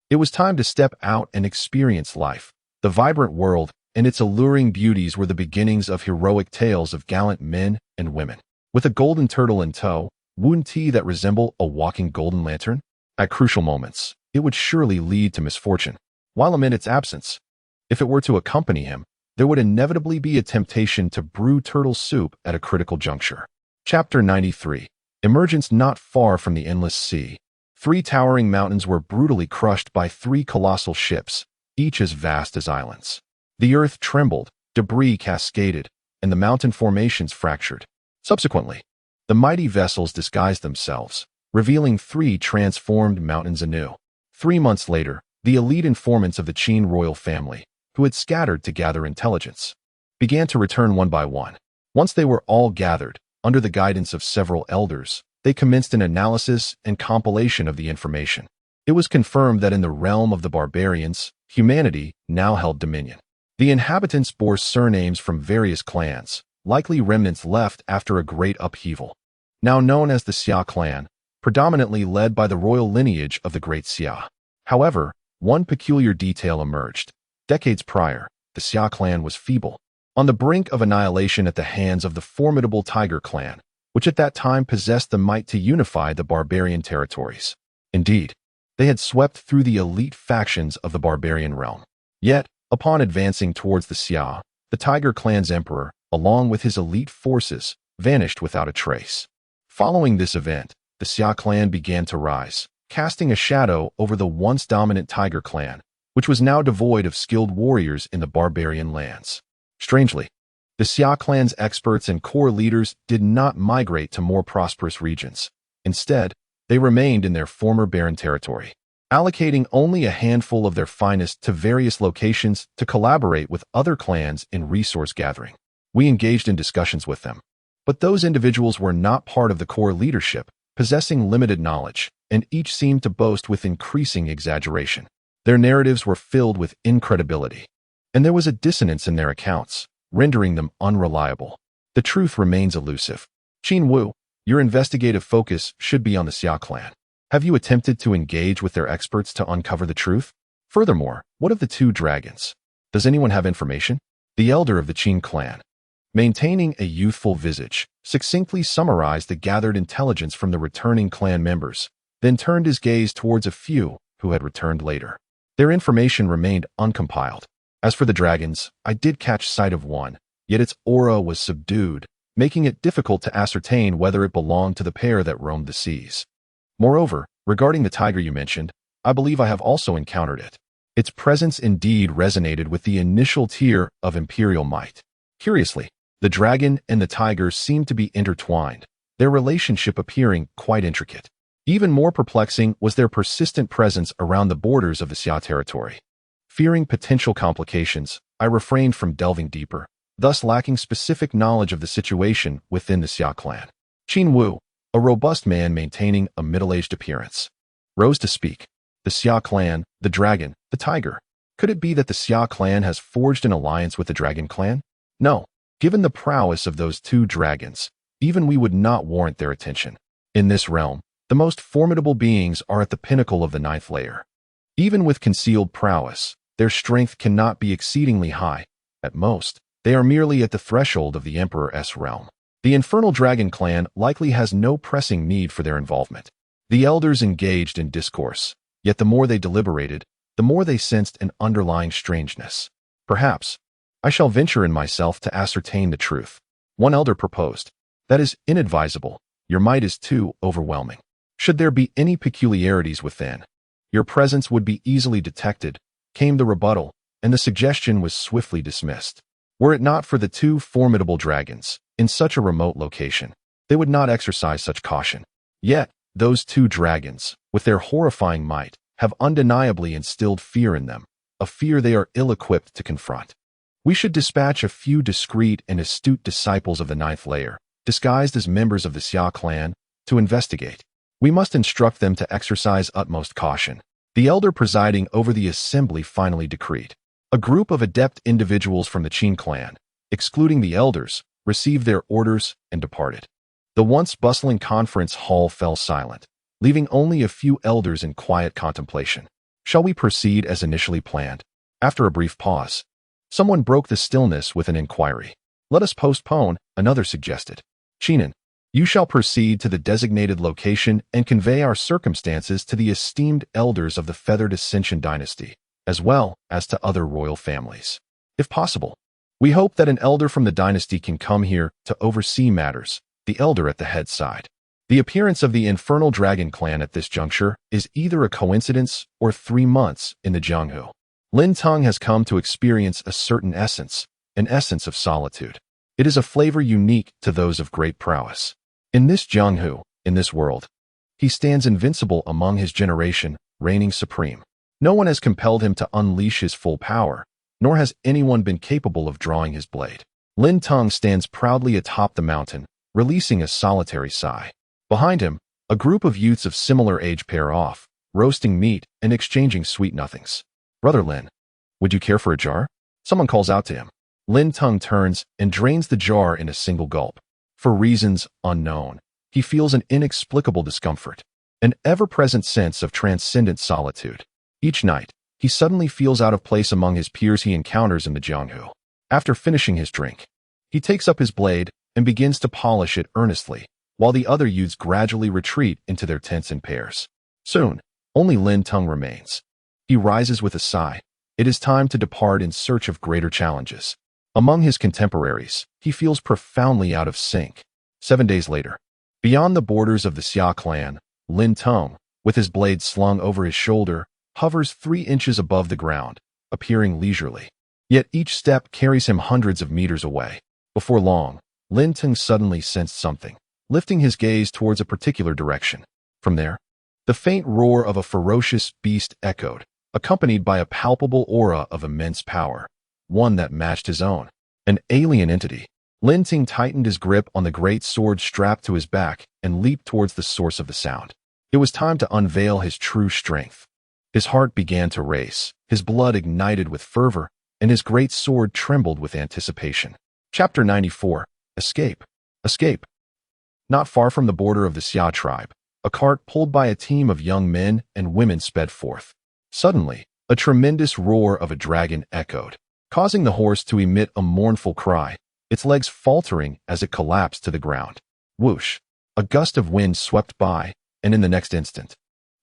It was time to step out and experience life. The vibrant world and its alluring beauties were the beginnings of heroic tales of gallant men and women. With a golden turtle in tow, wouldn't he that resemble a walking golden lantern? At crucial moments, it would surely lead to misfortune, while amid its absence, if it were to accompany him, there would inevitably be a temptation to brew turtle soup at a critical juncture. Chapter 93. Emergence not far from the endless sea. 3 towering mountains were brutally crushed by 3 colossal ships, each as vast as islands. The earth trembled, debris cascaded, and the mountain formations fractured. Subsequently, the mighty vessels disguised themselves, revealing 3 transformed mountains anew. 3 months later, the elite informants of the Qin royal family, who had scattered to gather intelligence, began to return one by one. Once they were all gathered, under the guidance of several elders, they commenced an analysis and compilation of the information. It was confirmed that in the realm of the barbarians, humanity now held dominion. The inhabitants bore surnames from various clans, likely remnants left after a great upheaval. Now known as the Xia Clan, predominantly led by the royal lineage of the great Xia. However, one peculiar detail emerged. Decades prior, the Xia Clan was feeble, on the brink of annihilation at the hands of the formidable Tiger Clan, which at that time possessed the might to unify the barbarian territories. Indeed, They had swept through the elite factions of the barbarian realm. Yet, upon advancing towards the Xia, the Tiger Clan's emperor, along with his elite forces, vanished without a trace. Following this event, the Xia Clan began to rise, casting a shadow over the once dominant Tiger Clan, which was now devoid of skilled warriors in the barbarian lands. Strangely, the Xia Clan's experts and core leaders did not migrate to more prosperous regions. Instead, they remained in their former barren territory, allocating only a handful of their finest to various locations to collaborate with other clans in resource gathering. We engaged in discussions with them, but those individuals were not part of the core leadership, possessing limited knowledge, and each seemed to boast with increasing exaggeration. Their narratives were filled with incredibility, and there was a dissonance in their accounts, rendering them unreliable. The truth remains elusive. Qin Wu, your investigative focus should be on the Xia Clan. Have you attempted to engage with their experts to uncover the truth? Furthermore, what of the two dragons? Does anyone have information? The elder of the Qin clan, maintaining a youthful visage, succinctly summarized the gathered intelligence from the returning clan members, then turned his gaze towards a few who had returned later. Their information remained uncompiled. As for the dragons, I did catch sight of one, yet its aura was subdued, making it difficult to ascertain whether it belonged to the pair that roamed the seas. Moreover, regarding the tiger you mentioned, I believe I have also encountered it. Its presence indeed resonated with the initial tier of imperial might. Curiously, the dragon and the tiger seemed to be intertwined, their relationship appearing quite intricate. Even more perplexing was their persistent presence around the borders of the Xia territory. Fearing potential complications, I refrained from delving deeper, thus lacking specific knowledge of the situation within the Xia clan. Qin Wu, a robust man maintaining a middle-aged appearance, rose to speak. The Xia clan, the dragon, the tiger. Could it be that the Xia clan has forged an alliance with the dragon clan? No. Given the prowess of those two dragons, even we would not warrant their attention. In this realm, the most formidable beings are at the pinnacle of the ninth layer. Even with concealed prowess, their strength cannot be exceedingly high. At most, they are merely at the threshold of the Emperor's realm. The Infernal Dragon clan likely has no pressing need for their involvement. The elders engaged in discourse, yet the more they deliberated, the more they sensed an underlying strangeness. Perhaps, I shall venture in myself to ascertain the truth. One elder proposed. That is inadvisable. Your might is too overwhelming. Should there be any peculiarities within, your presence would be easily detected, came the rebuttal, and the suggestion was swiftly dismissed. Were it not for the two formidable dragons, in such a remote location, they would not exercise such caution. Yet, those two dragons, with their horrifying might, have undeniably instilled fear in them, a fear they are ill-equipped to confront. We should dispatch a few discreet and astute disciples of the ninth layer, disguised as members of the Xia clan, to investigate. We must instruct them to exercise utmost caution. The elder presiding over the assembly finally decreed. A group of adept individuals from the Qin clan, excluding the elders, received their orders and departed. The once bustling conference hall fell silent, leaving only a few elders in quiet contemplation. Shall we proceed as initially planned? After a brief pause, someone broke the stillness with an inquiry. Let us postpone, another suggested. Qinin, you shall proceed to the designated location and convey our circumstances to the esteemed elders of the Feathered Ascension dynasty, as well as to other royal families. If possible, we hope that an elder from the dynasty can come here to oversee matters, the elder at the head side. The appearance of the Infernal Dragon clan at this juncture is either a coincidence or 3 months in the Jianghu. Lin Teng has come to experience a certain essence, an essence of solitude. It is a flavor unique to those of great prowess. In this Jianghu, in this world, he stands invincible among his generation, reigning supreme. No one has compelled him to unleash his full power, nor has anyone been capable of drawing his blade. Lin Teng stands proudly atop the mountain, releasing a solitary sigh. Behind him, a group of youths of similar age pair off, roasting meat and exchanging sweet nothings. Brother Lin, would you care for a jar? Someone calls out to him. Lin Teng turns and drains the jar in a single gulp. For reasons unknown, he feels an inexplicable discomfort, an ever-present sense of transcendent solitude. Each night, he suddenly feels out of place among his peers he encounters in the Jianghu. After finishing his drink, he takes up his blade and begins to polish it earnestly, while the other youths gradually retreat into their tents in pairs. Soon, Only Lin Teng remains. He rises with a sigh. It is time to depart in search of greater challenges. Among his contemporaries, he feels profoundly out of sync. 7 days later, beyond the borders of the Xia Clan, Lin Teng, with his blade slung over his shoulder, hovers 3 inches above the ground, appearing leisurely. Yet each step carries him hundreds of meters away. Before long, Lin Teng suddenly sensed something, lifting his gaze towards a particular direction. From there, the faint roar of a ferocious beast echoed, accompanied by a palpable aura of immense power, one that matched his own. An alien entity. Lin Teng tightened his grip on the great sword strapped to his back and leaped towards the source of the sound. It was time to unveil his true strength. His heart began to race, his blood ignited with fervor, and his great sword trembled with anticipation. Chapter 94. Escape. Escape. Not far from the border of the Xia tribe, a cart pulled by a team of young men and women sped forth. Suddenly, a tremendous roar of a dragon echoed, causing the horse to emit a mournful cry, its legs faltering as it collapsed to the ground. Whoosh! A gust of wind swept by, and in the next instant,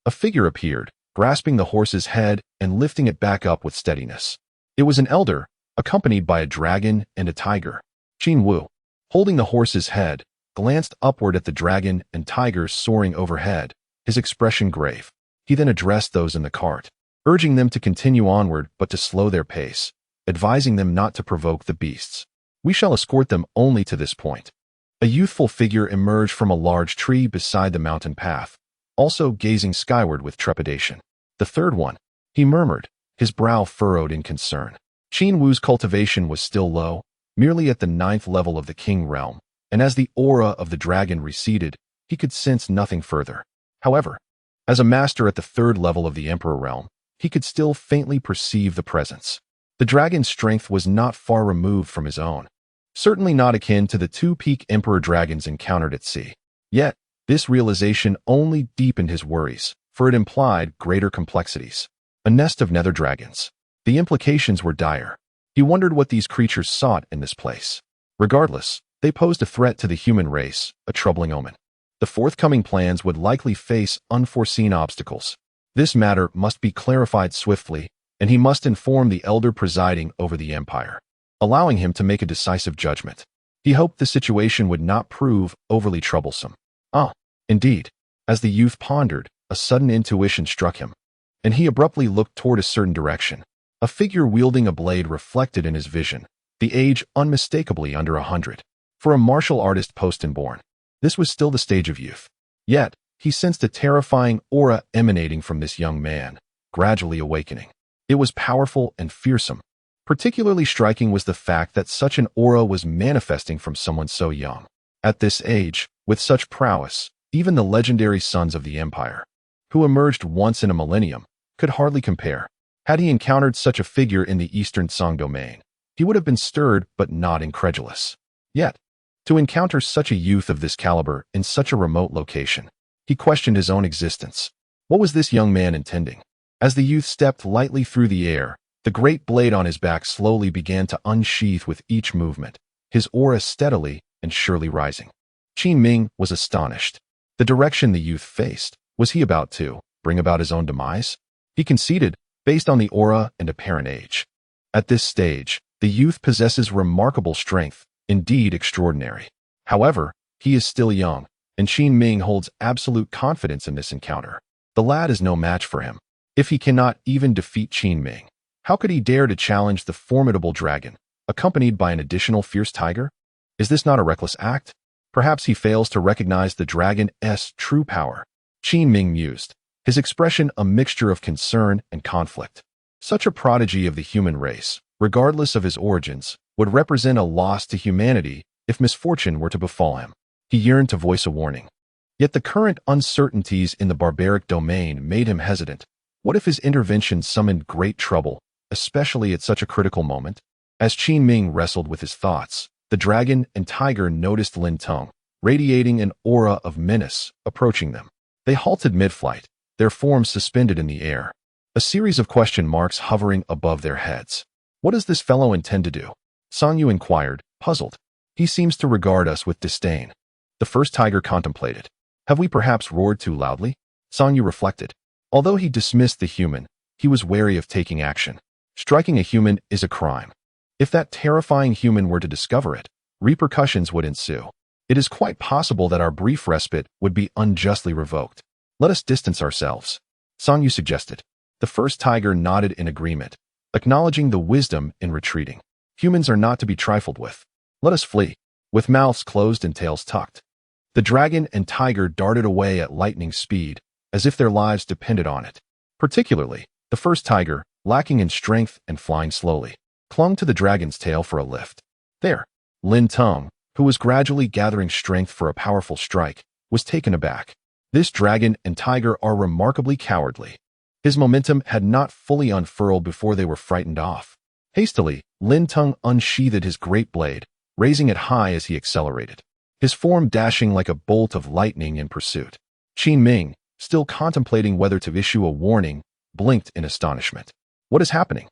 a figure appeared, grasping the horse's head and lifting it back up with steadiness. It was an elder, accompanied by a dragon and a tiger. Qin Wu, holding the horse's head, glanced upward at the dragon and tiger soaring overhead, his expression grave. He then addressed those in the cart, urging them to continue onward but to slow their pace, advising them not to provoke the beasts. We shall escort them only to this point. A youthful figure emerged from a large tree beside the mountain path, also gazing skyward with trepidation. The third one, he murmured, his brow furrowed in concern. Qin Wu's cultivation was still low, merely at the 9th level of the king realm, and as the aura of the dragon receded, he could sense nothing further. However, as a master at the 3rd level of the emperor realm, he could still faintly perceive the presence. The dragon's strength was not far removed from his own, certainly not akin to the 2 peak emperor dragons encountered at sea. Yet, this realization only deepened his worries, for it implied greater complexities. A nest of nether dragons. The implications were dire. He wondered what these creatures sought in this place. Regardless, they posed a threat to the human race, a troubling omen. The forthcoming plans would likely face unforeseen obstacles. This matter must be clarified swiftly, and he must inform the elder presiding over the empire, allowing him to make a decisive judgment. He hoped the situation would not prove overly troublesome. Indeed. As the youth pondered, a sudden intuition struck him, and he abruptly looked toward a certain direction. A figure wielding a blade reflected in his vision, the age unmistakably under 100. For a martial artist post-born, this was still the stage of youth. Yet, he sensed a terrifying aura emanating from this young man, gradually awakening. It was powerful and fearsome. Particularly striking was the fact that such an aura was manifesting from someone so young. At this age, with such prowess, even the legendary sons of the empire, who emerged once in a millennium, could hardly compare. Had he encountered such a figure in the eastern Song domain, he would have been stirred but not incredulous. Yet, to encounter such a youth of this caliber in such a remote location, he questioned his own existence. What was this young man intending? As the youth stepped lightly through the air, the great blade on his back slowly began to unsheath with each movement, his aura steadily and surely rising. Qin Ming was astonished. The direction the youth faced, was he about to bring about his own demise? He conceded, based on the aura and apparent age. At this stage, the youth possesses remarkable strength, indeed extraordinary. However, he is still young, and Qin Ming holds absolute confidence in this encounter. The lad is no match for him. If he cannot even defeat Qin Ming, how could he dare to challenge the formidable dragon, accompanied by an additional fierce tiger? Is this not a reckless act? Perhaps he fails to recognize the dragon's true power. Qin Ming mused, his expression a mixture of concern and conflict. Such a prodigy of the human race, regardless of his origins, would represent a loss to humanity if misfortune were to befall him. He yearned to voice a warning. Yet the current uncertainties in the barbaric domain made him hesitant. What if his intervention summoned great trouble, especially at such a critical moment? As Qin Ming wrestled with his thoughts, the dragon and tiger noticed Lin Teng, radiating an aura of menace, approaching them. They halted mid-flight, their forms suspended in the air, a series of question marks hovering above their heads. What does this fellow intend to do? Song Yu inquired, puzzled. He seems to regard us with disdain. The first tiger contemplated. Have we perhaps roared too loudly? Song Yu reflected. Although he dismissed the human, he was wary of taking action. Striking a human is a crime. If that terrifying human were to discover it, repercussions would ensue. It is quite possible that our brief respite would be unjustly revoked. Let us distance ourselves. Song Yu suggested. The first tiger nodded in agreement, acknowledging the wisdom in retreating. Humans are not to be trifled with. Let us flee, with mouths closed and tails tucked. The dragon and tiger darted away at lightning speed, as if their lives depended on it. Particularly, the first tiger, lacking in strength and flying slowly, clung to the dragon's tail for a lift. There, Lin Tong, who was gradually gathering strength for a powerful strike, was taken aback. This dragon and tiger are remarkably cowardly. His momentum had not fully unfurled before they were frightened off. Hastily, Lin Tong unsheathed his great blade, raising it high as he accelerated, his form dashing like a bolt of lightning in pursuit. Qin Ming, still contemplating whether to issue a warning, blinked in astonishment. What is happening?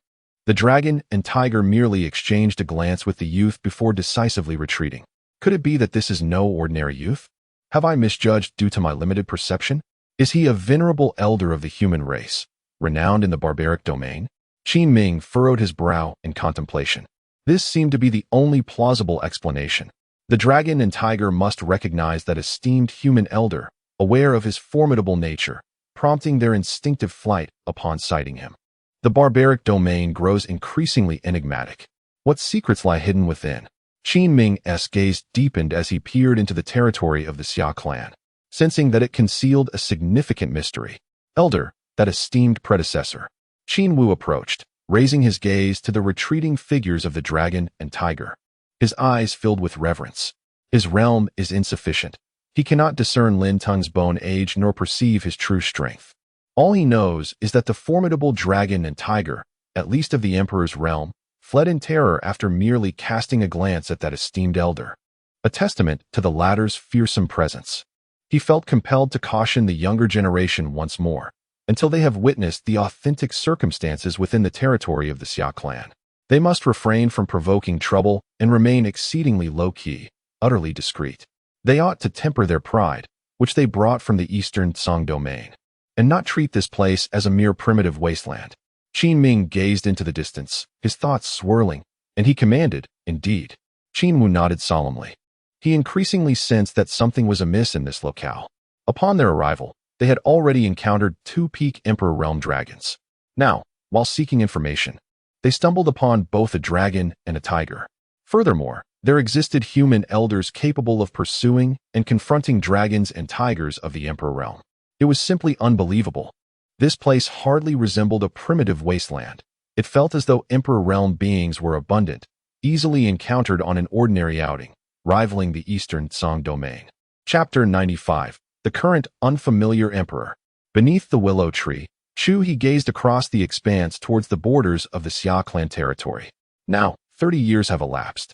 The dragon and tiger merely exchanged a glance with the youth before decisively retreating. Could it be that this is no ordinary youth? Have I misjudged due to my limited perception? Is he a venerable elder of the human race, renowned in the barbaric domain? Qin Ming furrowed his brow in contemplation. This seemed to be the only plausible explanation. The dragon and tiger must recognize that esteemed human elder, aware of his formidable nature, prompting their instinctive flight upon sighting him. The barbaric domain grows increasingly enigmatic. What secrets lie hidden within? Qin Ming's gaze deepened as he peered into the territory of the Xia Clan, sensing that it concealed a significant mystery. Elder, that esteemed predecessor. Qin Wu approached, raising his gaze to the retreating figures of the dragon and tiger. His eyes filled with reverence. His realm is insufficient. He cannot discern Lin Tong's bone age nor perceive his true strength. All he knows is that the formidable dragon and tiger, at least of the emperor's realm, fled in terror after merely casting a glance at that esteemed elder, a testament to the latter's fearsome presence. He felt compelled to caution the younger generation once more, until they have witnessed the authentic circumstances within the territory of the Xia Clan. They must refrain from provoking trouble and remain exceedingly low-key, utterly discreet. They ought to temper their pride, which they brought from the eastern Tsang domain, and not treat this place as a mere primitive wasteland. Qin Ming gazed into the distance, his thoughts swirling, and he commanded, indeed. Qin Wu nodded solemnly. He increasingly sensed that something was amiss in this locale. Upon their arrival, they had already encountered 2 peak Emperor Realm dragons. Now, while seeking information, they stumbled upon both a dragon and a tiger. Furthermore, there existed human elders capable of pursuing and confronting dragons and tigers of the Emperor Realm. It was simply unbelievable. This place hardly resembled a primitive wasteland. It felt as though Emperor Realm beings were abundant, easily encountered on an ordinary outing, rivaling the eastern Tsang domain. Chapter 95. The Current Unfamiliar Emperor. Beneath the willow tree, Chu He gazed across the expanse towards the borders of the Xia Clan territory. Now, 30 years have elapsed.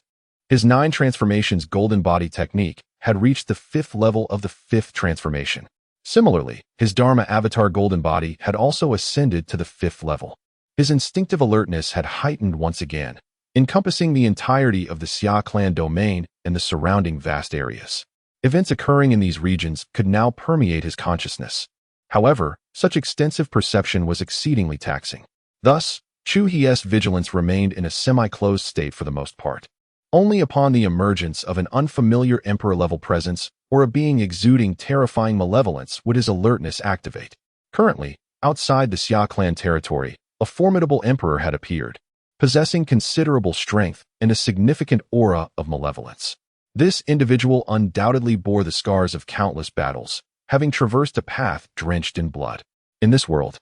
His 9 transformations golden body technique had reached the 5th level of the 5th transformation. Similarly, his Dharma avatar golden body had also ascended to the 5th level. His instinctive alertness had heightened once again, encompassing the entirety of the Xia Clan domain and the surrounding vast areas. Events occurring in these regions could now permeate his consciousness. However, such extensive perception was exceedingly taxing. Thus, Chu He's vigilance remained in a semi-closed state for the most part. Only upon the emergence of an unfamiliar emperor-level presence or a being exuding terrifying malevolence would his alertness activate. Currently, outside the Xia Clan territory, a formidable emperor had appeared, possessing considerable strength and a significant aura of malevolence. This individual undoubtedly bore the scars of countless battles, having traversed a path drenched in blood. In this world,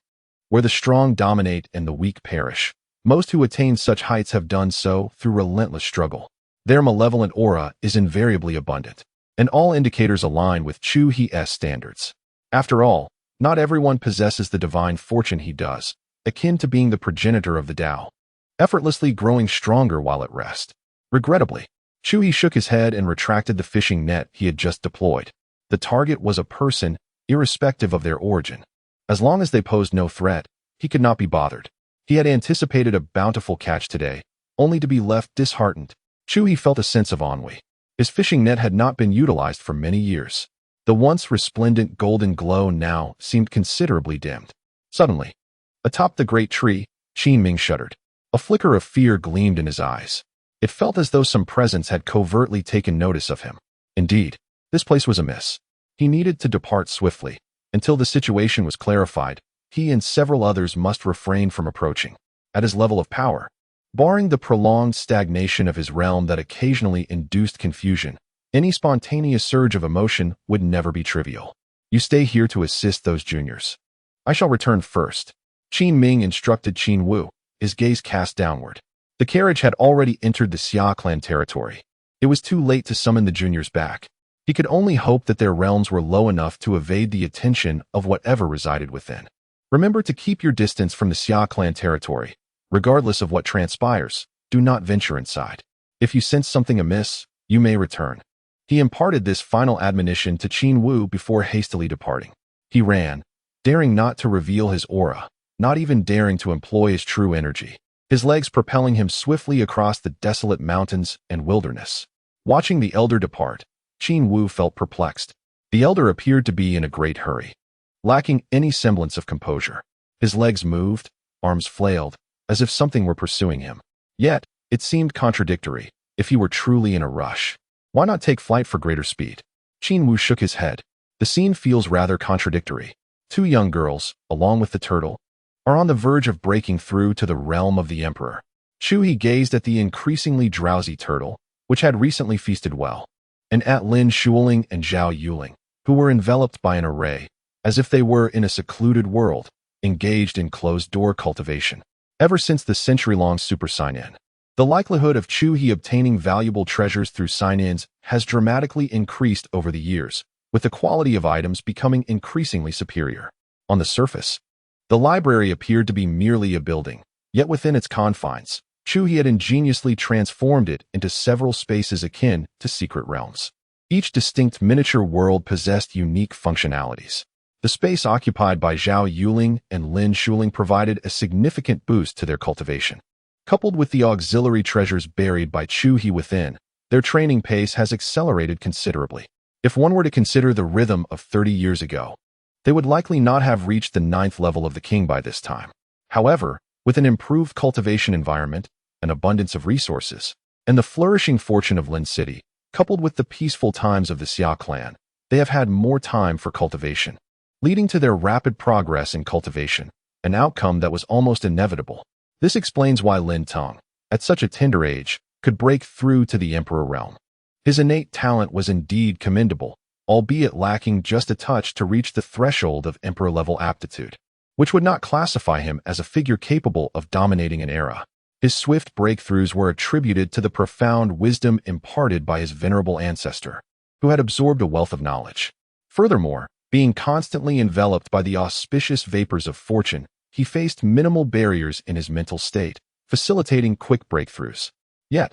where the strong dominate and the weak perish, most who attain such heights have done so through relentless struggle. Their malevolent aura is invariably abundant, and all indicators align with Chu He's standards. After all, not everyone possesses the divine fortune he does, akin to being the progenitor of the Tao, effortlessly growing stronger while at rest. Regrettably, Chu He shook his head and retracted the fishing net he had just deployed. The target was a person, irrespective of their origin. As long as they posed no threat, he could not be bothered. He had anticipated a bountiful catch today, only to be left disheartened. Chu He felt a sense of ennui. His fishing net had not been utilized for many years. The once resplendent golden glow now seemed considerably dimmed. Suddenly, atop the great tree, Qin Ming shuddered. A flicker of fear gleamed in his eyes. It felt as though some presence had covertly taken notice of him. Indeed, this place was amiss. He needed to depart swiftly. Until the situation was clarified, he and several others must refrain from approaching. At his level of power, barring the prolonged stagnation of his realm that occasionally induced confusion, any spontaneous surge of emotion would never be trivial. You stay here to assist those juniors. I shall return first. Qin Ming instructed Qin Wu, his gaze cast downward. The carriage had already entered the Xia Clan territory. It was too late to summon the juniors back. He could only hope that their realms were low enough to evade the attention of whatever resided within. Remember to keep your distance from the Xia Clan territory. Regardless of what transpires, do not venture inside. If you sense something amiss, you may return. He imparted this final admonition to Qin Wu before hastily departing. He ran, daring not to reveal his aura, not even daring to employ his true energy, his legs propelling him swiftly across the desolate mountains and wilderness. Watching the elder depart, Qin Wu felt perplexed. The elder appeared to be in a great hurry, lacking any semblance of composure. His legs moved, arms flailed, as if something were pursuing him. Yet, it seemed contradictory. If he were truly in a rush, why not take flight for greater speed? Qin Wu shook his head. The scene feels rather contradictory. Two young girls, along with the turtle, are on the verge of breaking through to the realm of the emperor. Chu He gazed at the increasingly drowsy turtle, which had recently feasted well, and at Lin Shuling and Zhao Yuling, who were enveloped by an array, as if they were in a secluded world, engaged in closed-door cultivation. Ever since the century-long super sign-in, the likelihood of Chu He obtaining valuable treasures through sign-ins has dramatically increased over the years, with the quality of items becoming increasingly superior. On the surface, the library appeared to be merely a building, yet within its confines, Chu He had ingeniously transformed it into several spaces akin to secret realms. Each distinct miniature world possessed unique functionalities. The space occupied by Zhao Yuling and Lin Shuling provided a significant boost to their cultivation. Coupled with the auxiliary treasures buried by Chu He within, their training pace has accelerated considerably. If one were to consider the rhythm of 30 years ago, they would likely not have reached the 9th level of the king by this time. However, with an improved cultivation environment, an abundance of resources, and the flourishing fortune of Lin City, coupled with the peaceful times of the Xia Clan, they have had more time for cultivation, leading to their rapid progress in cultivation, an outcome that was almost inevitable. This explains why Lin Tong, at such a tender age, could break through to the emperor realm. His innate talent was indeed commendable, albeit lacking just a touch to reach the threshold of emperor-level aptitude, which would not classify him as a figure capable of dominating an era. His swift breakthroughs were attributed to the profound wisdom imparted by his venerable ancestor, who had absorbed a wealth of knowledge. Furthermore, being constantly enveloped by the auspicious vapors of fortune, he faced minimal barriers in his mental state, facilitating quick breakthroughs. Yet,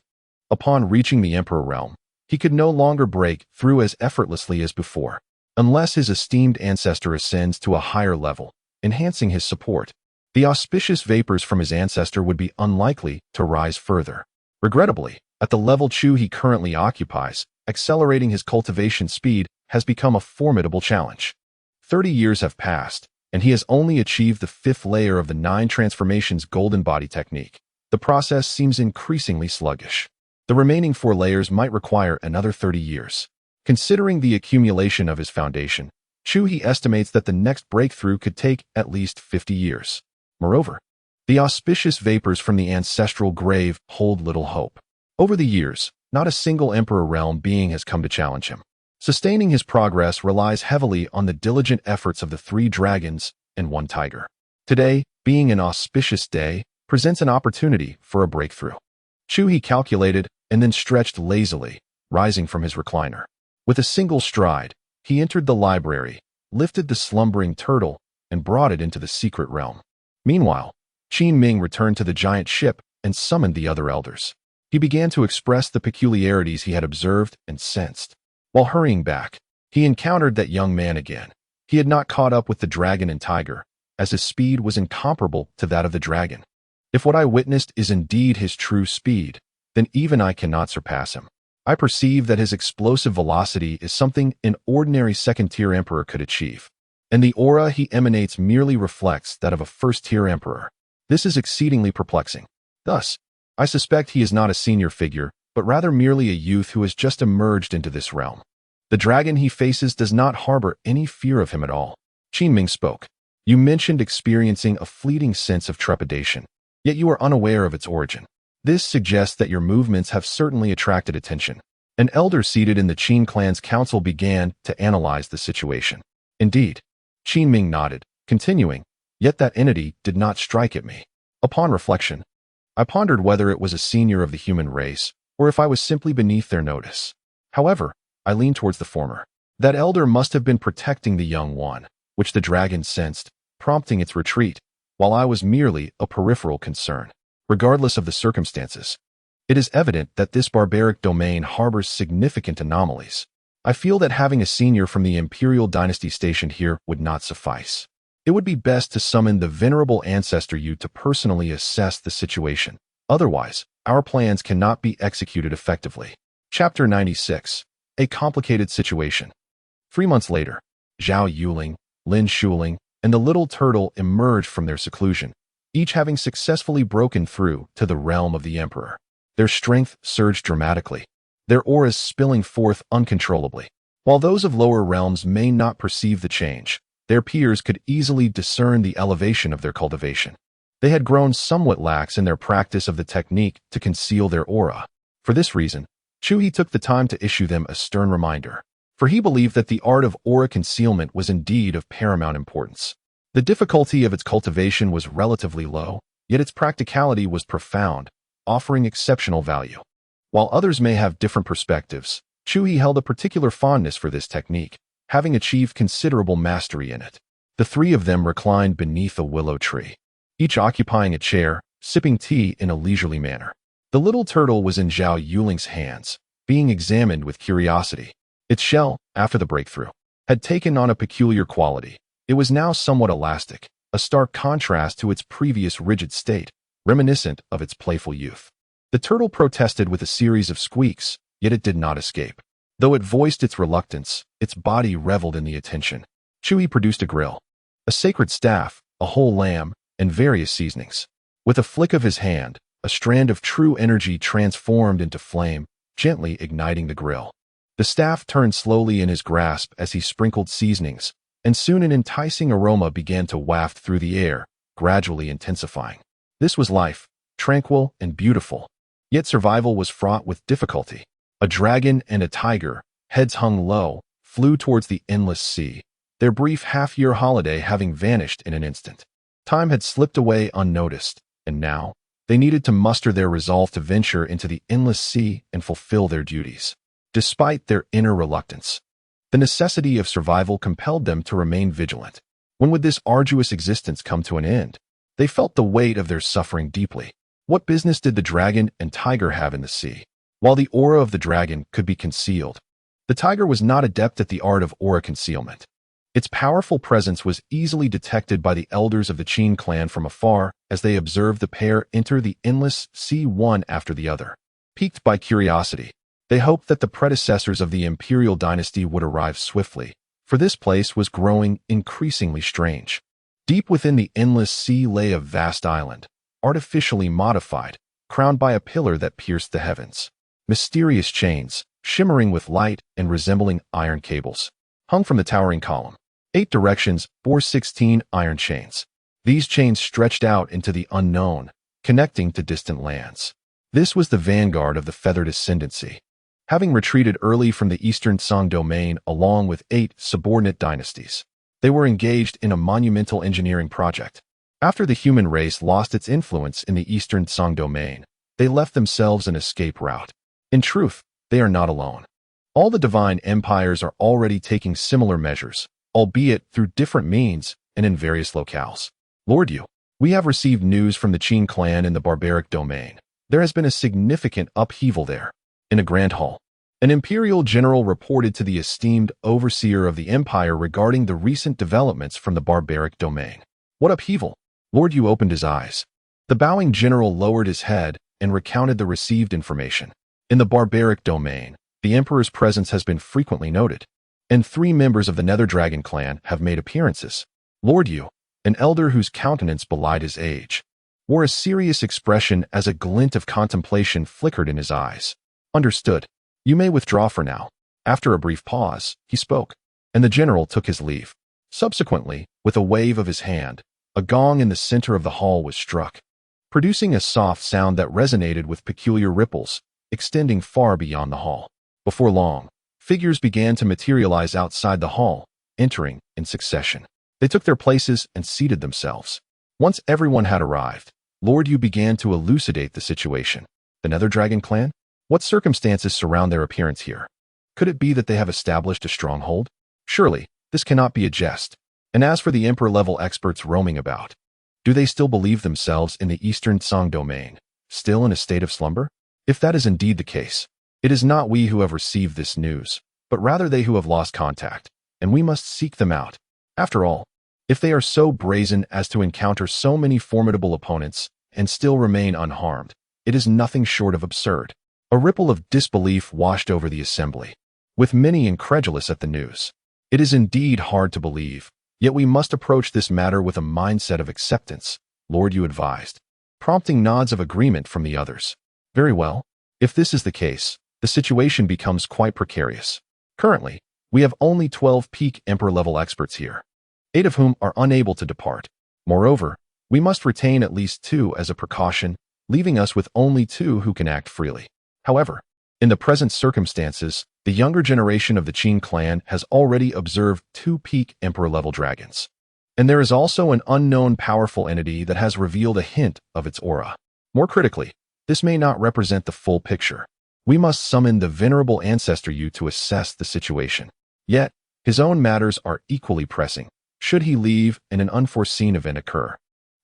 upon reaching the emperor realm, he could no longer break through as effortlessly as before, unless his esteemed ancestor ascends to a higher level, enhancing his support. The auspicious vapors from his ancestor would be unlikely to rise further. Regrettably, at the level Chu He currently occupies, accelerating his cultivation speed has become a formidable challenge. 30 years have passed, and he has only achieved the 5th layer of the 9 transformations golden body technique. The process seems increasingly sluggish. The remaining 4 layers might require another 30 years. Considering the accumulation of his foundation, Chu He estimates that the next breakthrough could take at least 50 years. Moreover, the auspicious vapors from the ancestral grave hold little hope. Over the years, not a single emperor realm being has come to challenge him. Sustaining his progress relies heavily on the diligent efforts of the 3 dragons and 1 tiger. Today, being an auspicious day, presents an opportunity for a breakthrough. Chu He calculated and then stretched lazily, rising from his recliner. With a single stride, he entered the library, lifted the slumbering turtle, and brought it into the secret realm. Meanwhile, Qin Ming returned to the giant ship and summoned the other elders. He began to express the peculiarities he had observed and sensed. While hurrying back, he encountered that young man again. He had not caught up with the dragon and tiger, as his speed was incomparable to that of the dragon. If what I witnessed is indeed his true speed, then even I cannot surpass him. I perceive that his explosive velocity is something an ordinary second-tier emperor could achieve. and the aura he emanates merely reflects that of a first-tier emperor. This is exceedingly perplexing. Thus, I suspect he is not a senior figure, but rather merely a youth who has just emerged into this realm. The dragon he faces does not harbor any fear of him at all. Qinming spoke. You mentioned experiencing a fleeting sense of trepidation, yet you are unaware of its origin. This suggests that your movements have certainly attracted attention. An elder seated in the Qin clan's council began to analyze the situation. Indeed, Qinming nodded, continuing, yet that entity did not strike at me. Upon reflection, I pondered whether it was a senior of the human race, or if I was simply beneath their notice. However, I leaned towards the former. That elder must have been protecting the young one, which the dragon sensed, prompting its retreat, while I was merely a peripheral concern. Regardless of the circumstances, it is evident that this barbaric domain harbors significant anomalies. I feel that having a senior from the imperial dynasty stationed here would not suffice. It would be best to summon the venerable ancestor you to personally assess the situation. Otherwise, our plans cannot be executed effectively. Chapter 96. A complicated situation. 3 months later, Zhao Yuling, Lin Shuling, and the little turtle emerged from their seclusion, each having successfully broken through to the realm of the emperor. Their strength surged dramatically, their auras spilling forth uncontrollably. While those of lower realms may not perceive the change, their peers could easily discern the elevation of their cultivation. They had grown somewhat lax in their practice of the technique to conceal their aura. For this reason, Chu He took the time to issue them a stern reminder, for he believed that the art of aura concealment was indeed of paramount importance. The difficulty of its cultivation was relatively low, yet its practicality was profound, offering exceptional value. While others may have different perspectives, Chu He held a particular fondness for this technique, having achieved considerable mastery in it. The three of them reclined beneath a willow tree, each occupying a chair, sipping tea in a leisurely manner. The little turtle was in Zhao Yuling's hands, being examined with curiosity. Its shell, after the breakthrough, had taken on a peculiar quality. It was now somewhat elastic, a stark contrast to its previous rigid state, reminiscent of its playful youth. The turtle protested with a series of squeaks, yet it did not escape. Though it voiced its reluctance, its body reveled in the attention. Chu He produced a grill, a sacred staff, a whole lamb, and various seasonings. With a flick of his hand, a strand of true energy transformed into flame, gently igniting the grill. The staff turned slowly in his grasp as he sprinkled seasonings, and soon an enticing aroma began to waft through the air, gradually intensifying. This was life, tranquil and beautiful, yet survival was fraught with difficulty. A dragon and a tiger, heads hung low, flew towards the endless sea, their brief half-year holiday having vanished in an instant. Time had slipped away unnoticed, and now, they needed to muster their resolve to venture into the endless sea and fulfill their duties. Despite their inner reluctance, the necessity of survival compelled them to remain vigilant. When would this arduous existence come to an end? They felt the weight of their suffering deeply. What business did the dragon and tiger have in the sea? While the aura of the dragon could be concealed, the tiger was not adept at the art of aura concealment. Its powerful presence was easily detected by the elders of the Qin clan from afar as they observed the pair enter the endless sea one after the other. Piqued by curiosity, they hoped that the predecessors of the imperial dynasty would arrive swiftly, for this place was growing increasingly strange. Deep within the endless sea lay a vast island, artificially modified, crowned by a pillar that pierced the heavens. Mysterious chains, shimmering with light and resembling iron cables, hung from the towering column. 8 directions bore 16 iron chains. These chains stretched out into the unknown, connecting to distant lands. This was the vanguard of the feathered ascendancy, having retreated early from the eastern Song domain along with 8 subordinate dynasties. They were engaged in a monumental engineering project. After the human race lost its influence in the eastern Song domain, they left themselves an escape route. In truth, they are not alone. All the divine empires are already taking similar measures, albeit through different means and in various locales. Lord Yu, we have received news from the Qin clan in the barbaric domain. There has been a significant upheaval there. In a grand hall, an imperial general reported to the esteemed overseer of the empire regarding the recent developments from the barbaric domain. What upheaval? Lord Yu opened his eyes. The bowing general lowered his head and recounted the received information. In the barbaric domain, the emperor's presence has been frequently noted. and 3 members of the Nether Dragon clan have made appearances. Lord Yu, an elder whose countenance belied his age, wore a serious expression as a glint of contemplation flickered in his eyes. Understood. You may withdraw for now. After a brief pause, he spoke, and the general took his leave. Subsequently, with a wave of his hand, a gong in the center of the hall was struck, producing a soft sound that resonated with peculiar ripples, extending far beyond the hall. Before long, figures began to materialize outside the hall, entering in succession. They took their places and seated themselves. Once everyone had arrived, Lord Yu began to elucidate the situation. The Nether Dragon clan? What circumstances surround their appearance here? Could it be that they have established a stronghold? Surely, this cannot be a jest. And as for the Emperor-level experts roaming about, do they still believe themselves in the Eastern Song domain, still in a state of slumber? If that is indeed the case, it is not we who have received this news, but rather they who have lost contact, and we must seek them out. After all, if they are so brazen as to encounter so many formidable opponents and still remain unharmed, it is nothing short of absurd. A ripple of disbelief washed over the assembly, with many incredulous at the news. It is indeed hard to believe, yet we must approach this matter with a mindset of acceptance, Lord Yu advised, prompting nods of agreement from the others. Very well. If this is the case, the situation becomes quite precarious. Currently, we have only 12 peak Emperor-level experts here, 8 of whom are unable to depart. Moreover, we must retain at least 2 as a precaution, leaving us with only 2 who can act freely. However, in the present circumstances, the younger generation of the Xia clan has already observed 2 peak Emperor-level dragons. And there is also an unknown powerful entity that has revealed a hint of its aura. More critically, this may not represent the full picture. We must summon the venerable ancestor Yu to assess the situation. Yet, his own matters are equally pressing, should he leave and an unforeseen event occur.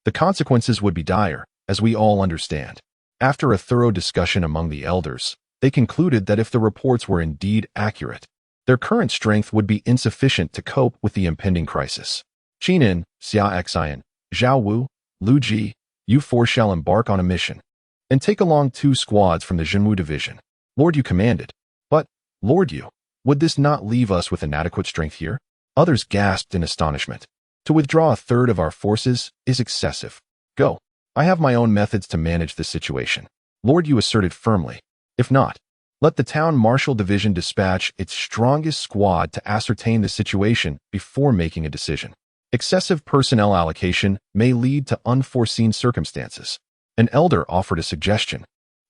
The consequences would be dire, as we all understand. After a thorough discussion among the elders, they concluded that if the reports were indeed accurate, their current strength would be insufficient to cope with the impending crisis. Qinin, Xia Clan, Zhao Wu, Lu Ji, you 4 shall embark on a mission, and take along 2 squads from the Zhenwu division. Lord Yu commanded. But, Lord Yu, would this not leave us with inadequate strength here? Others gasped in astonishment. To withdraw a third of our forces is excessive. Go. I have my own methods to manage this situation, Lord Yu asserted firmly. If not, let the Town Marshal Division dispatch its strongest squad to ascertain the situation before making a decision. Excessive personnel allocation may lead to unforeseen circumstances. An elder offered a suggestion.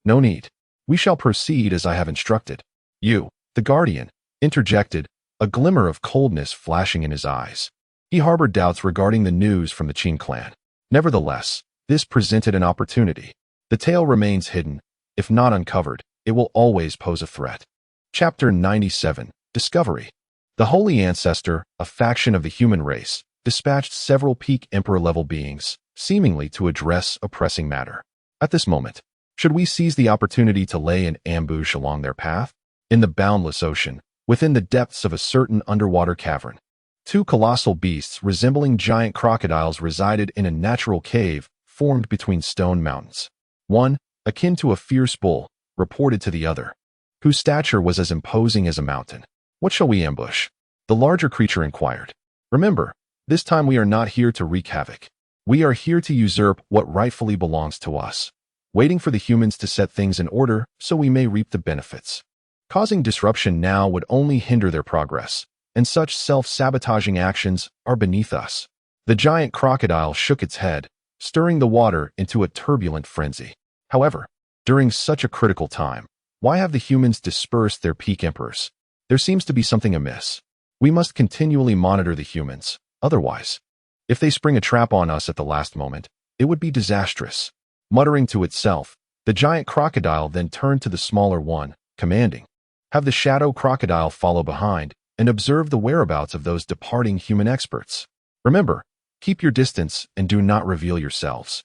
No need. We shall proceed as I have instructed. You, the guardian, interjected, a glimmer of coldness flashing in his eyes. He harbored doubts regarding the news from the Xia clan. Nevertheless, this presented an opportunity. The tale remains hidden. If not uncovered, it will always pose a threat. Chapter 97, Discovery. The Holy Ancestor, a faction of the human race, dispatched several peak Emperor-level beings, seemingly to address a pressing matter. At this moment, should we seize the opportunity to lay an ambush along their path? In the boundless ocean, within the depths of a certain underwater cavern, 2 colossal beasts resembling giant crocodiles resided in a natural cave formed between stone mountains. One, akin to a fierce bull, reported to the other, whose stature was as imposing as a mountain. What shall we ambush? The larger creature inquired. Remember, this time we are not here to wreak havoc. We are here to usurp what rightfully belongs to us, waiting for the humans to set things in order so we may reap the benefits. Causing disruption now would only hinder their progress, and such self-sabotaging actions are beneath us. The giant crocodile shook its head, stirring the water into a turbulent frenzy. However, during such a critical time, why have the humans dispersed their peak emperors? There seems to be something amiss. We must continually monitor the humans. Otherwise, if they spring a trap on us at the last moment, it would be disastrous. Muttering to itself, the giant crocodile then turned to the smaller one, commanding, have the shadow crocodile follow behind and observe the whereabouts of those departing human experts. Remember, keep your distance and do not reveal yourselves.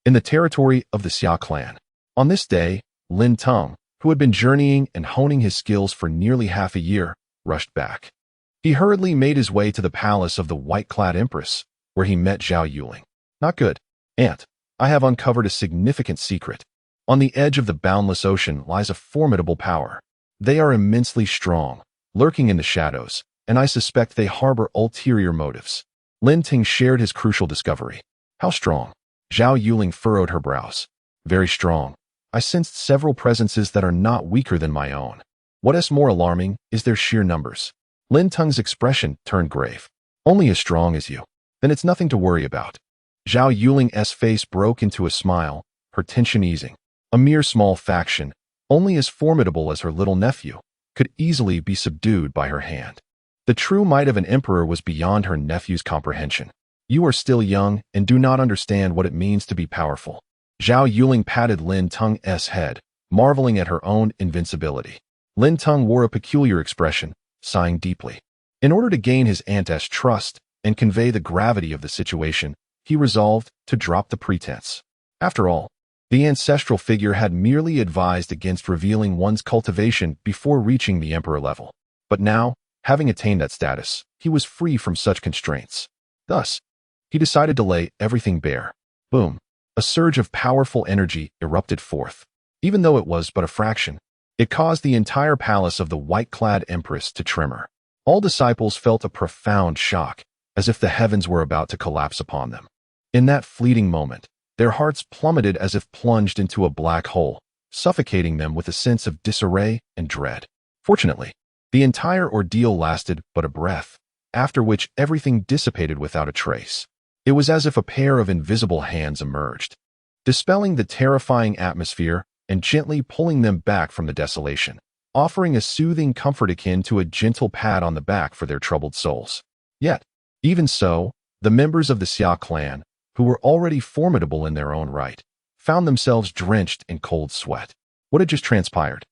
In the territory of the Xia Clan, on this day, Lin Teng, who had been journeying and honing his skills for nearly half a year, rushed back. He hurriedly made his way to the palace of the white-clad empress, where he met Zhao Yuling. Not good, Aunt. I have uncovered a significant secret. On the edge of the boundless ocean lies a formidable power. They are immensely strong, lurking in the shadows, and I suspect they harbor ulterior motives. Lin Ting shared his crucial discovery. How strong? Zhao Yuling furrowed her brows. Very strong. I sensed several presences that are not weaker than my own. What is more alarming is their sheer numbers. Lin Teng's expression turned grave. Only as strong as you. Then it's nothing to worry about. Zhao Yuling's face broke into a smile, her tension easing. A mere small faction, only as formidable as her little nephew, could easily be subdued by her hand. The true might of an emperor was beyond her nephew's comprehension. You are still young and do not understand what it means to be powerful. Zhao Yuling patted Lin Teng's head, marveling at her own invincibility. Lin Teng wore a peculiar expression, sighing deeply. In order to gain his aunt's trust and convey the gravity of the situation, he resolved to drop the pretense. After all, the ancestral figure had merely advised against revealing one's cultivation before reaching the emperor level. But now, having attained that status, he was free from such constraints. Thus, he decided to lay everything bare. Boom! A surge of powerful energy erupted forth. Even though it was but a fraction, it caused the entire palace of the white-clad empress to tremor. All disciples felt a profound shock, as if the heavens were about to collapse upon them. In that fleeting moment, their hearts plummeted as if plunged into a black hole, suffocating them with a sense of disarray and dread. Fortunately, the entire ordeal lasted but a breath, after which everything dissipated without a trace. It was as if a pair of invisible hands emerged, dispelling the terrifying atmosphere and gently pulling them back from the desolation, offering a soothing comfort akin to a gentle pat on the back for their troubled souls. Yet, even so, the members of the Xia Clan, who were already formidable in their own right, found themselves drenched in cold sweat. What had just transpired?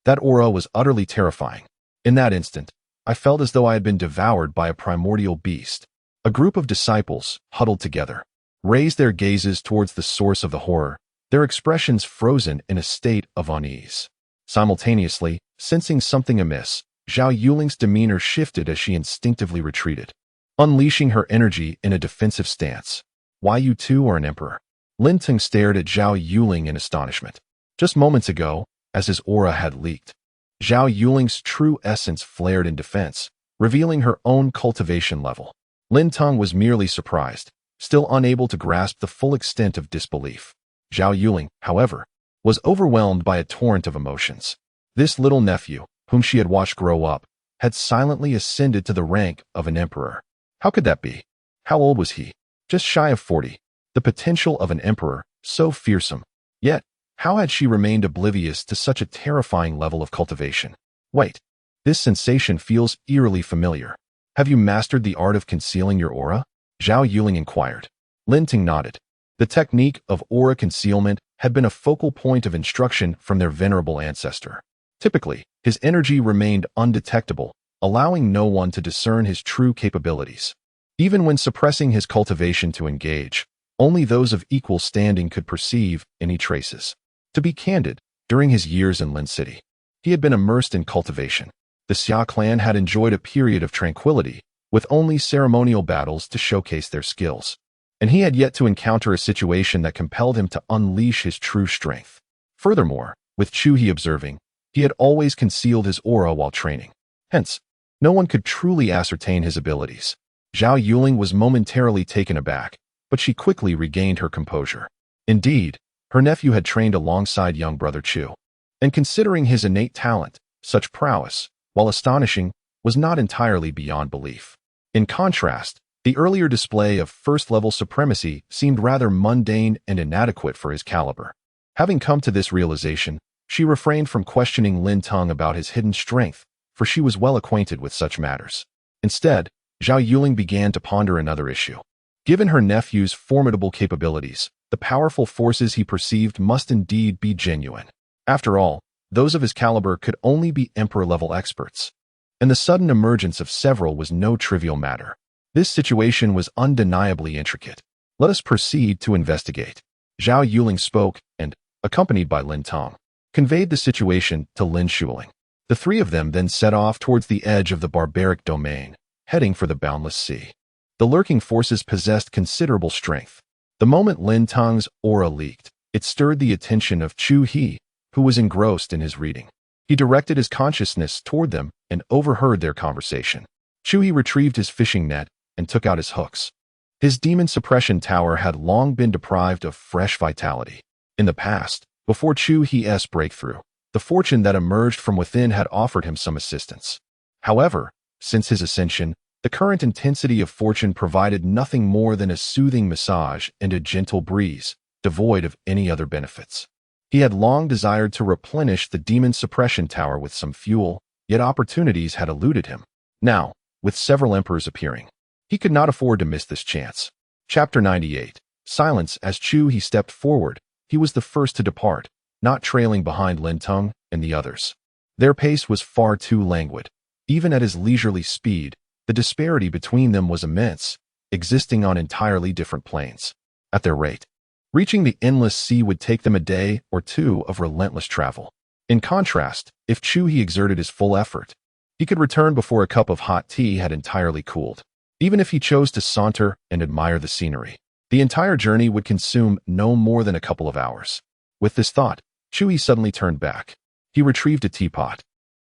That aura was utterly terrifying. In that instant, I felt as though I had been devoured by a primordial beast. A group of disciples, huddled together, raised their gazes towards the source of the horror, their expressions frozen in a state of unease. Simultaneously, sensing something amiss, Zhao Yuling's demeanor shifted as she instinctively retreated, unleashing her energy in a defensive stance. Why, you too are an emperor? Lin Teng stared at Zhao Yuling in astonishment. Just moments ago, as his aura had leaked, Zhao Yuling's true essence flared in defense, revealing her own cultivation level. Lin Teng was merely surprised, still unable to grasp the full extent of disbelief. Zhao Yuling, however, was overwhelmed by a torrent of emotions. This little nephew, whom she had watched grow up, had silently ascended to the rank of an emperor. How could that be? How old was he? Just shy of 40. The potential of an emperor, so fearsome. Yet, how had she remained oblivious to such a terrifying level of cultivation? Wait, this sensation feels eerily familiar. Have you mastered the art of concealing your aura? Zhao Yuling inquired. Lin Ting nodded. The technique of aura concealment had been a focal point of instruction from their venerable ancestor. Typically, his energy remained undetectable, allowing no one to discern his true capabilities. Even when suppressing his cultivation to engage, only those of equal standing could perceive any traces. To be candid, during his years in Lin City, he had been immersed in cultivation. The Xia Clan had enjoyed a period of tranquility, with only ceremonial battles to showcase their skills. And he had yet to encounter a situation that compelled him to unleash his true strength. Furthermore, with Chu He observing, he had always concealed his aura while training. Hence, no one could truly ascertain his abilities. Zhao Yuling was momentarily taken aback, but she quickly regained her composure. Indeed, her nephew had trained alongside young brother Chu. And considering his innate talent, such prowess, while astonishing, was not entirely beyond belief. In contrast, the earlier display of first-level supremacy seemed rather mundane and inadequate for his caliber. Having come to this realization, she refrained from questioning Lin Teng about his hidden strength, for she was well acquainted with such matters. Instead, Zhao Yuling began to ponder another issue. Given her nephew's formidable capabilities, the powerful forces he perceived must indeed be genuine. After all, those of his caliber could only be emperor-level experts. And the sudden emergence of several was no trivial matter. This situation was undeniably intricate. Let us proceed to investigate. Zhao Yuling spoke and, accompanied by Lin Teng, conveyed the situation to Lin Shuling. The three of them then set off towards the edge of the barbaric domain, heading for the boundless sea. The lurking forces possessed considerable strength. The moment Lin Teng's aura leaked, it stirred the attention of Chu He, who was engrossed in his reading. He directed his consciousness toward them and overheard their conversation. Chu He retrieved his fishing net and took out his hooks. His demon suppression tower had long been deprived of fresh vitality. In the past, before Chu He's breakthrough, the fortune that emerged from within had offered him some assistance. However, since his ascension, the current intensity of fortune provided nothing more than a soothing massage and a gentle breeze, devoid of any other benefits. He had long desired to replenish the demon suppression tower with some fuel, yet opportunities had eluded him. Now, with several emperors appearing, he could not afford to miss this chance. Chapter 98. Silence. As Chu He stepped forward, he was the first to depart, not trailing behind Lin Teng and the others. Their pace was far too languid. Even at his leisurely speed, the disparity between them was immense, existing on entirely different planes. At their rate, reaching the endless sea would take them a day or two of relentless travel. In contrast, if Chu He exerted his full effort, he could return before a cup of hot tea had entirely cooled. Even if he chose to saunter and admire the scenery, the entire journey would consume no more than a couple of hours. With this thought, Chu He suddenly turned back. He retrieved a teapot,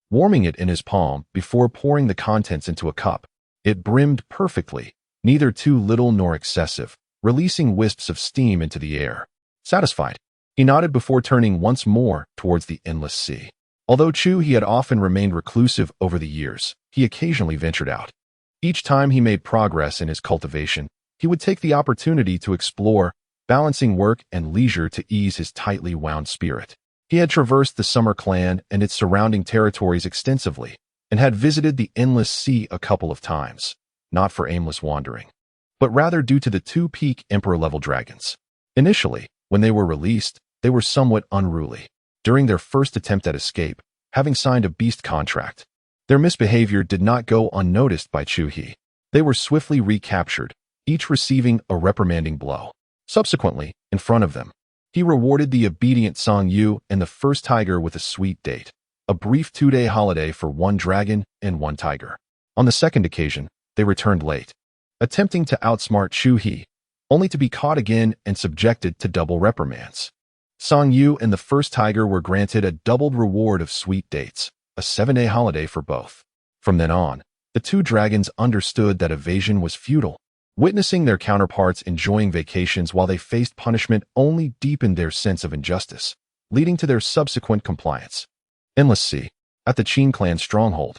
warming it in his palm before pouring the contents into a cup. It brimmed perfectly, neither too little nor excessive, releasing wisps of steam into the air. Satisfied, he nodded before turning once more towards the endless sea. Although Chu He had often remained reclusive over the years, he occasionally ventured out. Each time he made progress in his cultivation, he would take the opportunity to explore, balancing work and leisure to ease his tightly wound spirit. He had traversed the Summer Clan and its surrounding territories extensively, and had visited the endless sea a couple of times, not for aimless wandering, but rather due to the two peak emperor-level dragons. Initially, when they were released, they were somewhat unruly. During their first attempt at escape, having signed a beast contract, their misbehavior did not go unnoticed by Chu He. They were swiftly recaptured, each receiving a reprimanding blow. Subsequently, in front of them, he rewarded the obedient Song Yu and the first tiger with a sweet date, a brief 2-day holiday for one dragon and one tiger. On the second occasion, they returned late, attempting to outsmart Chu He, only to be caught again and subjected to double reprimands. Song Yu and the first tiger were granted a doubled reward of sweet dates, a 7-day holiday for both. From then on, the two dragons understood that evasion was futile. Witnessing their counterparts enjoying vacations while they faced punishment only deepened their sense of injustice, leading to their subsequent compliance. Endless Sea, at the Xia Clan stronghold.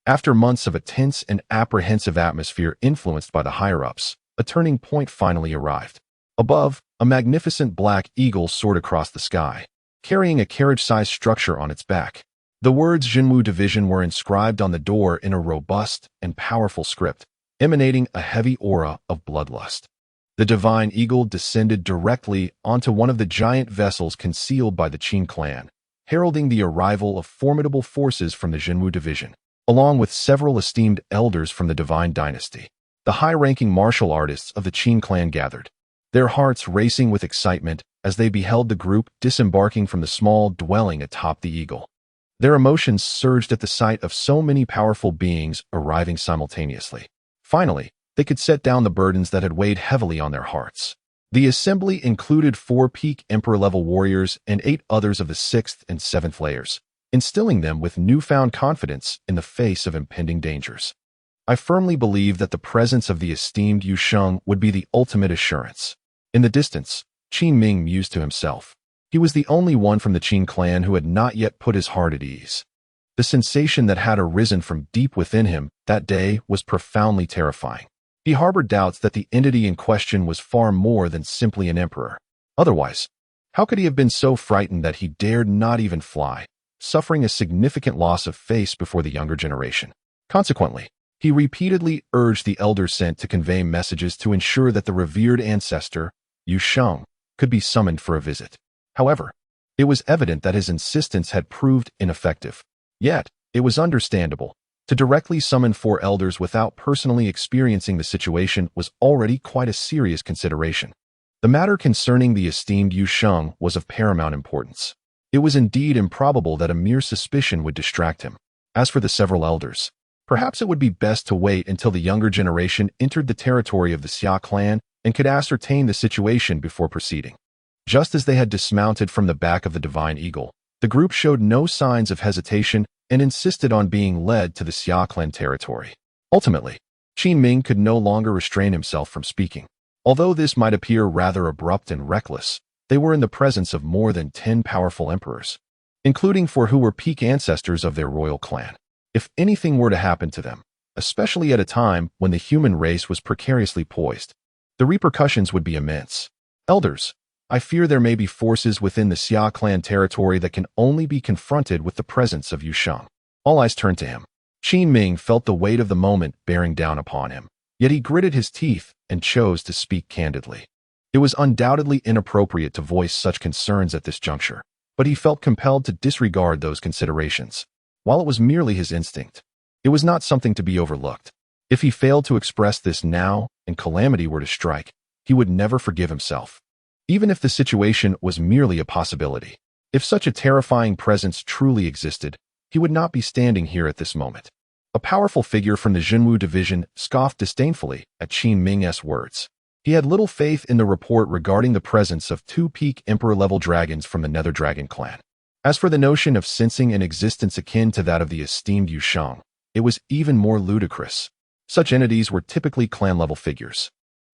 After months of a tense and apprehensive atmosphere influenced by the higher-ups, a turning point finally arrived. Above, a magnificent black eagle soared across the sky, carrying a carriage-sized structure on its back. The words Jinwu Division were inscribed on the door in a robust and powerful script, emanating a heavy aura of bloodlust. The divine eagle descended directly onto one of the giant vessels concealed by the Xia Clan, heralding the arrival of formidable forces from the Jinwu Division, along with several esteemed elders from the Divine Dynasty. The high-ranking martial artists of the Xia Clan gathered, their hearts racing with excitement as they beheld the group disembarking from the small dwelling atop the eagle. Their emotions surged at the sight of so many powerful beings arriving simultaneously. Finally, they could set down the burdens that had weighed heavily on their hearts. The assembly included 4 peak emperor-level warriors and 8 others of the 6th and 7th layers, instilling them with newfound confidence in the face of impending dangers. I firmly believe that the presence of the esteemed Yu Sheng would be the ultimate assurance. In the distance, Qin Ming mused to himself. He was the only one from the Xia Clan who had not yet put his heart at ease. The sensation that had arisen from deep within him that day was profoundly terrifying. He harbored doubts that the entity in question was far more than simply an emperor. Otherwise, how could he have been so frightened that he dared not even fly, suffering a significant loss of face before the younger generation? Consequently, he repeatedly urged the elders sent to convey messages to ensure that the revered ancestor, Yu Sheng, could be summoned for a visit. However, it was evident that his insistence had proved ineffective. Yet, it was understandable. To directly summon 4 elders without personally experiencing the situation was already quite a serious consideration. The matter concerning the esteemed Yu Sheng was of paramount importance. It was indeed improbable that a mere suspicion would distract him. As for the several elders, perhaps it would be best to wait until the younger generation entered the territory of the Xia Clan and could ascertain the situation before proceeding. Just as they had dismounted from the back of the divine eagle, the group showed no signs of hesitation and insisted on being led to the Xia Clan territory. Ultimately, Qin Ming could no longer restrain himself from speaking. Although this might appear rather abrupt and reckless, they were in the presence of more than 10 powerful emperors, including 4 who were peak ancestors of their royal clan. If anything were to happen to them, especially at a time when the human race was precariously poised, the repercussions would be immense. Elders, I fear there may be forces within the Xia Clan territory that can only be confronted with the presence of Yusheng. All eyes turned to him. Qin Ming felt the weight of the moment bearing down upon him, yet he gritted his teeth and chose to speak candidly. It was undoubtedly inappropriate to voice such concerns at this juncture, but he felt compelled to disregard those considerations. While it was merely his instinct, it was not something to be overlooked. If he failed to express this now and calamity were to strike, he would never forgive himself. Even if the situation was merely a possibility, if such a terrifying presence truly existed, he would not be standing here at this moment. A powerful figure from the Jinwu division scoffed disdainfully at Qin Ming's words. He had little faith in the report regarding the presence of 2 peak emperor-level dragons from the Nether Dragon clan. As for the notion of sensing an existence akin to that of the esteemed Yusheng, it was even more ludicrous. Such entities were typically clan-level figures,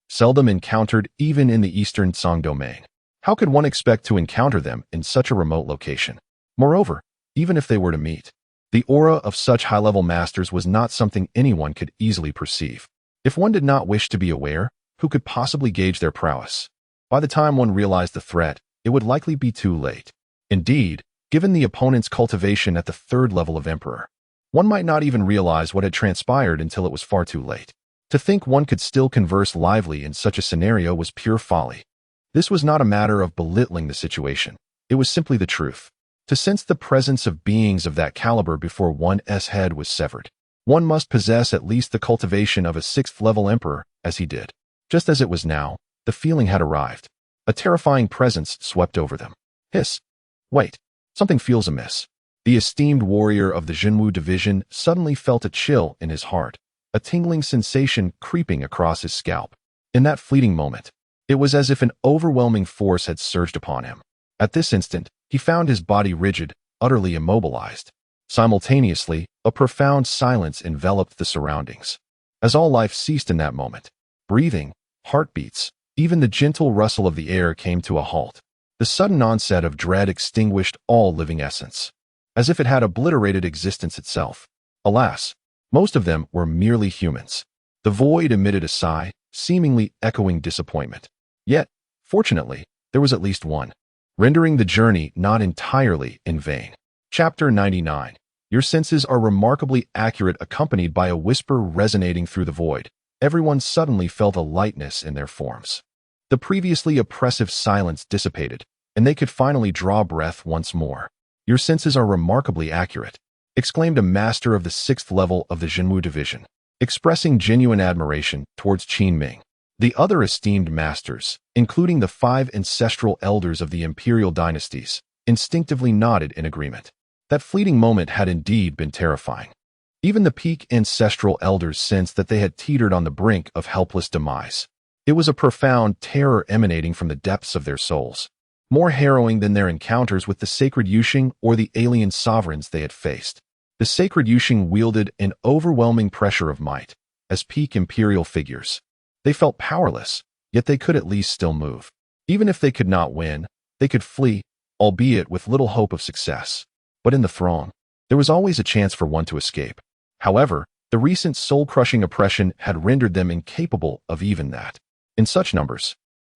seldom encountered even in the eastern Song domain. How could one expect to encounter them in such a remote location? Moreover, even if they were to meet, the aura of such high-level masters was not something anyone could easily perceive. If one did not wish to be aware, who could possibly gauge their prowess? By the time one realized the threat, it would likely be too late. Indeed, given the opponent's cultivation at the 3rd level of Emperor, one might not even realize what had transpired until it was far too late. To think one could still converse lively in such a scenario was pure folly. This was not a matter of belittling the situation. It was simply the truth. To sense the presence of beings of that caliber before one's head was severed, one must possess at least the cultivation of a 6th-level emperor, as he did. Just as it was now, the feeling had arrived. A terrifying presence swept over them. Hiss. Wait. Something feels amiss. The esteemed warrior of the Jinwu division suddenly felt a chill in his heart, a tingling sensation creeping across his scalp. In that fleeting moment, it was as if an overwhelming force had surged upon him. At this instant, he found his body rigid, utterly immobilized. Simultaneously, a profound silence enveloped the surroundings. As all life ceased in that moment, breathing, heartbeats, even the gentle rustle of the air came to a halt. The sudden onset of dread extinguished all living essence, as if it had obliterated existence itself. Alas, most of them were merely humans. The void emitted a sigh, seemingly echoing disappointment. Yet, fortunately, there was at least one, rendering the journey not entirely in vain. Chapter 99. Your senses are remarkably accurate, accompanied by a whisper resonating through the void. Everyone suddenly felt a lightness in their forms. The previously oppressive silence dissipated, and they could finally draw breath once more. Your senses are remarkably accurate, exclaimed a master of the 6th level of the Jinwu division, expressing genuine admiration towards Qin Ming. The other esteemed masters, including the 5 ancestral elders of the imperial dynasties, instinctively nodded in agreement. That fleeting moment had indeed been terrifying. Even the peak ancestral elders sensed that they had teetered on the brink of helpless demise. It was a profound terror emanating from the depths of their souls, more harrowing than their encounters with the sacred Yusheng or the alien sovereigns they had faced. The sacred Yusheng wielded an overwhelming pressure of might. As peak imperial figures, they felt powerless, yet they could at least still move. Even if they could not win, they could flee, albeit with little hope of success. But in the throng, there was always a chance for one to escape. However, the recent soul-crushing oppression had rendered them incapable of even that. In such numbers,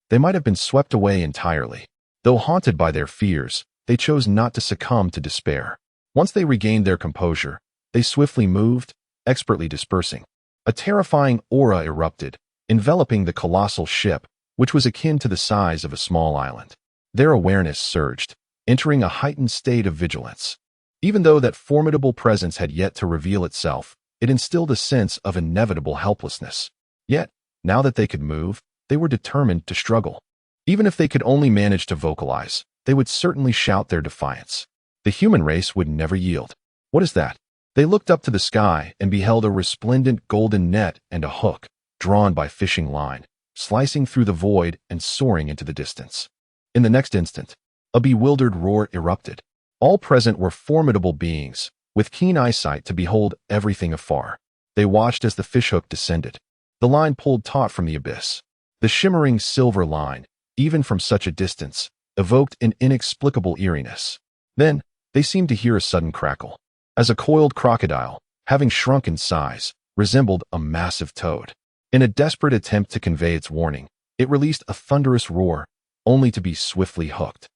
they might have been swept away entirely. Though haunted by their fears, they chose not to succumb to despair. Once they regained their composure, they swiftly moved, expertly dispersing. A terrifying aura erupted, enveloping the colossal ship, which was akin to the size of a small island. Their awareness surged, entering a heightened state of vigilance. Even though that formidable presence had yet to reveal itself, it instilled a sense of inevitable helplessness. Yet, now that they could move, they were determined to struggle. Even if they could only manage to vocalize, they would certainly shout their defiance. The human race would never yield. What is that? They looked up to the sky and beheld a resplendent golden net and a hook, drawn by fishing line, slicing through the void and soaring into the distance. In the next instant, a bewildered roar erupted. All present were formidable beings, with keen eyesight to behold everything afar. They watched as the fishhook descended. The line pulled taut from the abyss. The shimmering silver line, even from such a distance, evoked an inexplicable eeriness. Then, they seemed to hear a sudden crackle, as a coiled crocodile, having shrunk in size, resembled a massive toad. In a desperate attempt to convey its warning, it released a thunderous roar, only to be swiftly hooked.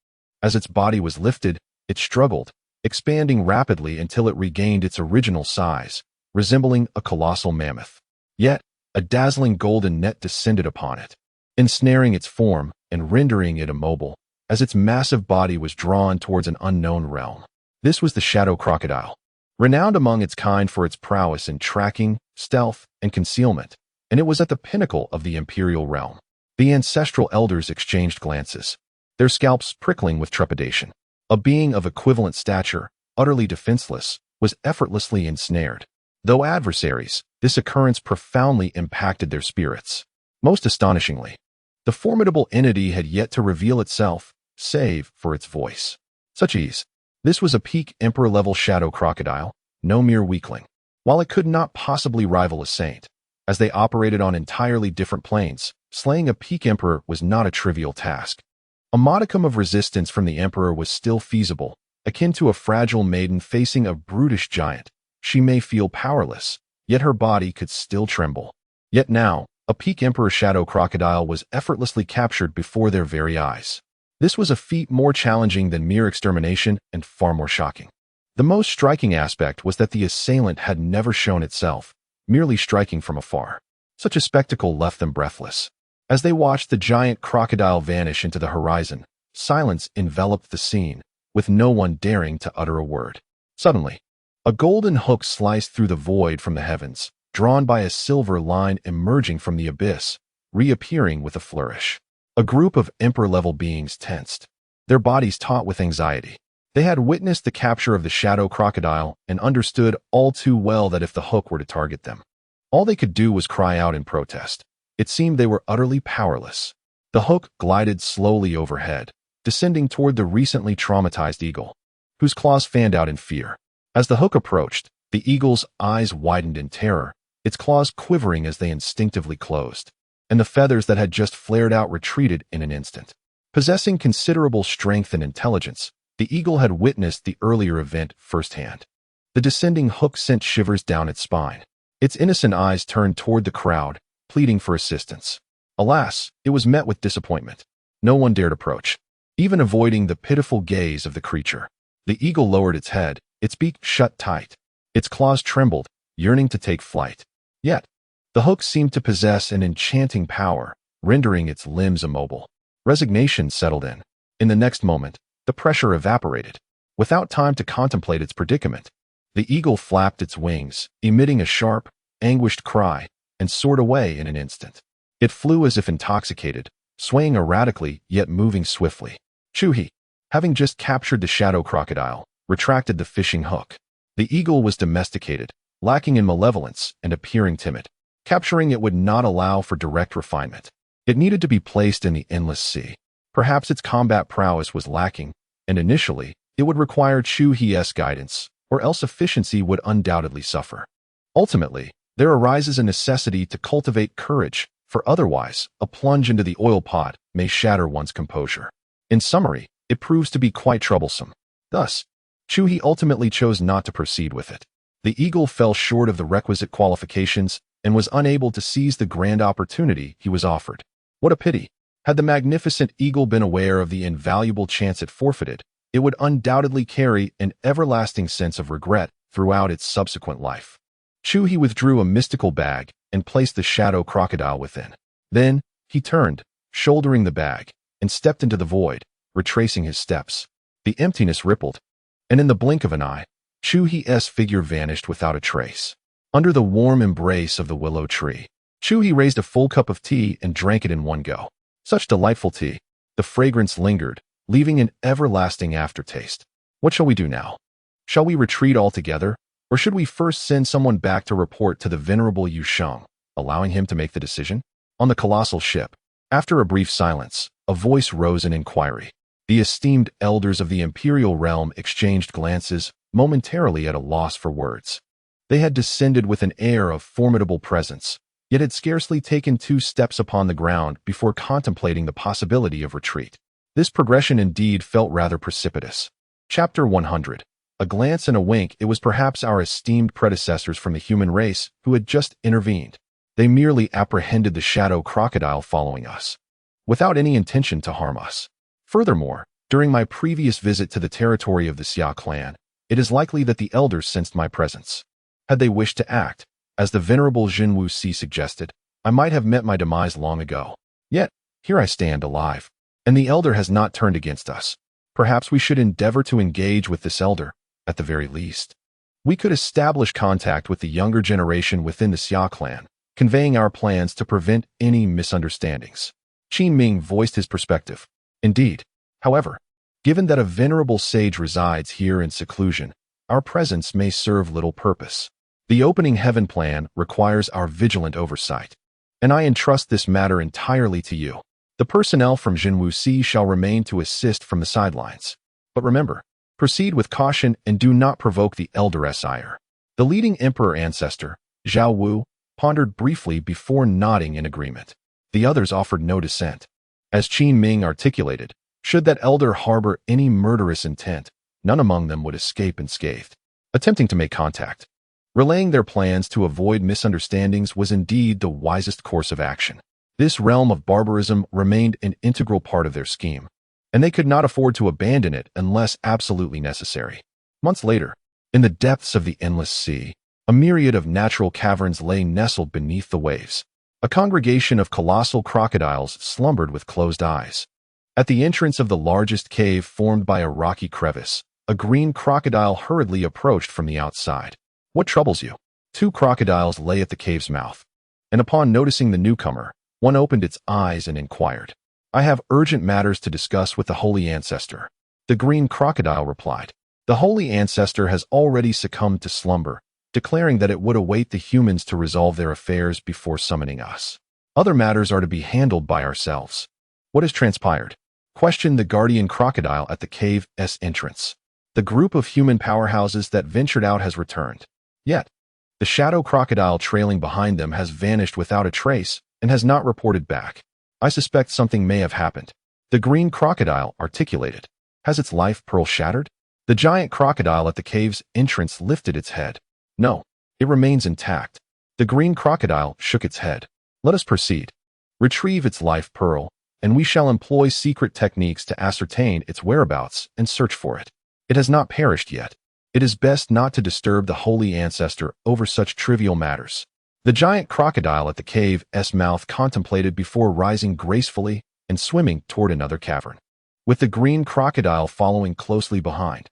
As its body was lifted, it struggled, expanding rapidly until it regained its original size, resembling a colossal mammoth. Yet, a dazzling golden net descended upon it, ensnaring its form and rendering it immobile, as its massive body was drawn towards an unknown realm. This was the shadow crocodile, renowned among its kind for its prowess in tracking, stealth, and concealment, and it was at the pinnacle of the imperial realm. The ancestral elders exchanged glances, their scalps prickling with trepidation. A being of equivalent stature, utterly defenseless, was effortlessly ensnared. Though adversaries, this occurrence profoundly impacted their spirits. Most astonishingly, the formidable entity had yet to reveal itself, save for its voice. Such ease. This was a peak emperor-level shadow crocodile, no mere weakling. While it could not possibly rival a saint, as they operated on entirely different planes, slaying a peak emperor was not a trivial task. A modicum of resistance from the emperor was still feasible, akin to a fragile maiden facing a brutish giant. She may feel powerless, yet her body could still tremble. Yet now, a peak emperor shadow crocodile was effortlessly captured before their very eyes. This was a feat more challenging than mere extermination and far more shocking. The most striking aspect was that the assailant had never shown itself, merely striking from afar. Such a spectacle left them breathless. As they watched the giant crocodile vanish into the horizon, silence enveloped the scene, with no one daring to utter a word. Suddenly, a golden hook sliced through the void from the heavens, drawn by a silver line emerging from the abyss, reappearing with a flourish. A group of emperor-level beings tensed, their bodies taut with anxiety. They had witnessed the capture of the shadow crocodile and understood all too well that if the hook were to target them, all they could do was cry out in protest. It seemed they were utterly powerless. The hook glided slowly overhead, descending toward the recently traumatized eagle, whose claws fanned out in fear. As the hook approached, the eagle's eyes widened in terror, its claws quivering as they instinctively closed, and the feathers that had just flared out retreated in an instant. Possessing considerable strength and intelligence, the eagle had witnessed the earlier event firsthand. The descending hook sent shivers down its spine. Its innocent eyes turned toward the crowd, pleading for assistance. Alas, it was met with disappointment. No one dared approach, even avoiding the pitiful gaze of the creature. The eagle lowered its head, its beak shut tight. Its claws trembled, yearning to take flight. Yet, the hook seemed to possess an enchanting power, rendering its limbs immobile. Resignation settled in. In the next moment, the pressure evaporated. Without time to contemplate its predicament, the eagle flapped its wings, emitting a sharp, anguished cry, and soared away in an instant. It flew as if intoxicated, swaying erratically yet moving swiftly. Chu He, having just captured the shadow crocodile, retracted the fishing hook. The eagle was domesticated, lacking in malevolence and appearing timid. Capturing it would not allow for direct refinement. It needed to be placed in the endless sea. Perhaps its combat prowess was lacking, and initially, it would require Chu He's guidance, or else efficiency would undoubtedly suffer. Ultimately, there arises a necessity to cultivate courage, for otherwise, a plunge into the oil pot may shatter one's composure. In summary, it proves to be quite troublesome. Thus, Chu He ultimately chose not to proceed with it. The eagle fell short of the requisite qualifications and was unable to seize the grand opportunity he was offered. What a pity! Had the magnificent eagle been aware of the invaluable chance it forfeited, it would undoubtedly carry an everlasting sense of regret throughout its subsequent life. Chu He withdrew a mystical bag and placed the shadow crocodile within. Then, he turned, shouldering the bag, and stepped into the void, retracing his steps. The emptiness rippled, and in the blink of an eye, Chu He's figure vanished without a trace. Under the warm embrace of the willow tree, Chu He raised a full cup of tea and drank it in one go. Such delightful tea. The fragrance lingered, leaving an everlasting aftertaste. What shall we do now? Shall we retreat altogether, or should we first send someone back to report to the venerable Yu Sheng, allowing him to make the decision? On the colossal ship, after a brief silence, a voice rose in inquiry. The esteemed elders of the imperial realm exchanged glances, momentarily at a loss for words. They had descended with an air of formidable presence, yet had scarcely taken 2 steps upon the ground before contemplating the possibility of retreat. This progression indeed felt rather precipitous. Chapter 100. A glance and a wink. It was perhaps our esteemed predecessors from the human race who had just intervened. They merely apprehended the shadow crocodile following us, without any intention to harm us. Furthermore, during my previous visit to the territory of the Xia Clan, it is likely that the elders sensed my presence. Had they wished to act, as the venerable Jinwu Si suggested, I might have met my demise long ago. Yet, here I stand alive, and the elder has not turned against us. Perhaps we should endeavor to engage with this elder, at the very least. We could establish contact with the younger generation within the Xia Clan, conveying our plans to prevent any misunderstandings. Qin Ming voiced his perspective. Indeed, however, given that a venerable sage resides here in seclusion, our presence may serve little purpose. The opening heaven plan requires our vigilant oversight, and I entrust this matter entirely to you. The personnel from Jinwu Si shall remain to assist from the sidelines. But remember, proceed with caution and do not provoke the elder's ire. The leading emperor ancestor, Zhao Wu, pondered briefly before nodding in agreement. The others offered no dissent. As Qin Ming articulated, should that elder harbor any murderous intent, none among them would escape unscathed. Attempting to make contact, relaying their plans to avoid misunderstandings was indeed the wisest course of action. This realm of barbarism remained an integral part of their scheme, and they could not afford to abandon it unless absolutely necessary. Months later, in the depths of the endless sea, a myriad of natural caverns lay nestled beneath the waves. A congregation of colossal crocodiles slumbered with closed eyes. At the entrance of the largest cave formed by a rocky crevice, a green crocodile hurriedly approached from the outside. "What troubles you?" 2 crocodiles lay at the cave's mouth, and upon noticing the newcomer, one opened its eyes and inquired, "I have urgent matters to discuss with the Holy Ancestor." The green crocodile replied, "The Holy Ancestor has already succumbed to slumber, declaring that it would await the humans to resolve their affairs before summoning us. Other matters are to be handled by ourselves." "What has transpired?" questioned the guardian crocodile at the cave's entrance. "The group of human powerhouses that ventured out has returned. Yet, the shadow crocodile trailing behind them has vanished without a trace and has not reported back. I suspect something may have happened." The green crocodile articulated. "Has its life pearl shattered?" The giant crocodile at the cave's entrance lifted its head. "No, it remains intact." The green crocodile shook its head. "Let us proceed. Retrieve its life pearl, and we shall employ secret techniques to ascertain its whereabouts and search for it. It has not perished yet. It is best not to disturb the Holy Ancestor over such trivial matters." The giant crocodile at the cave's mouth contemplated before rising gracefully and swimming toward another cavern, with the green crocodile following closely behind.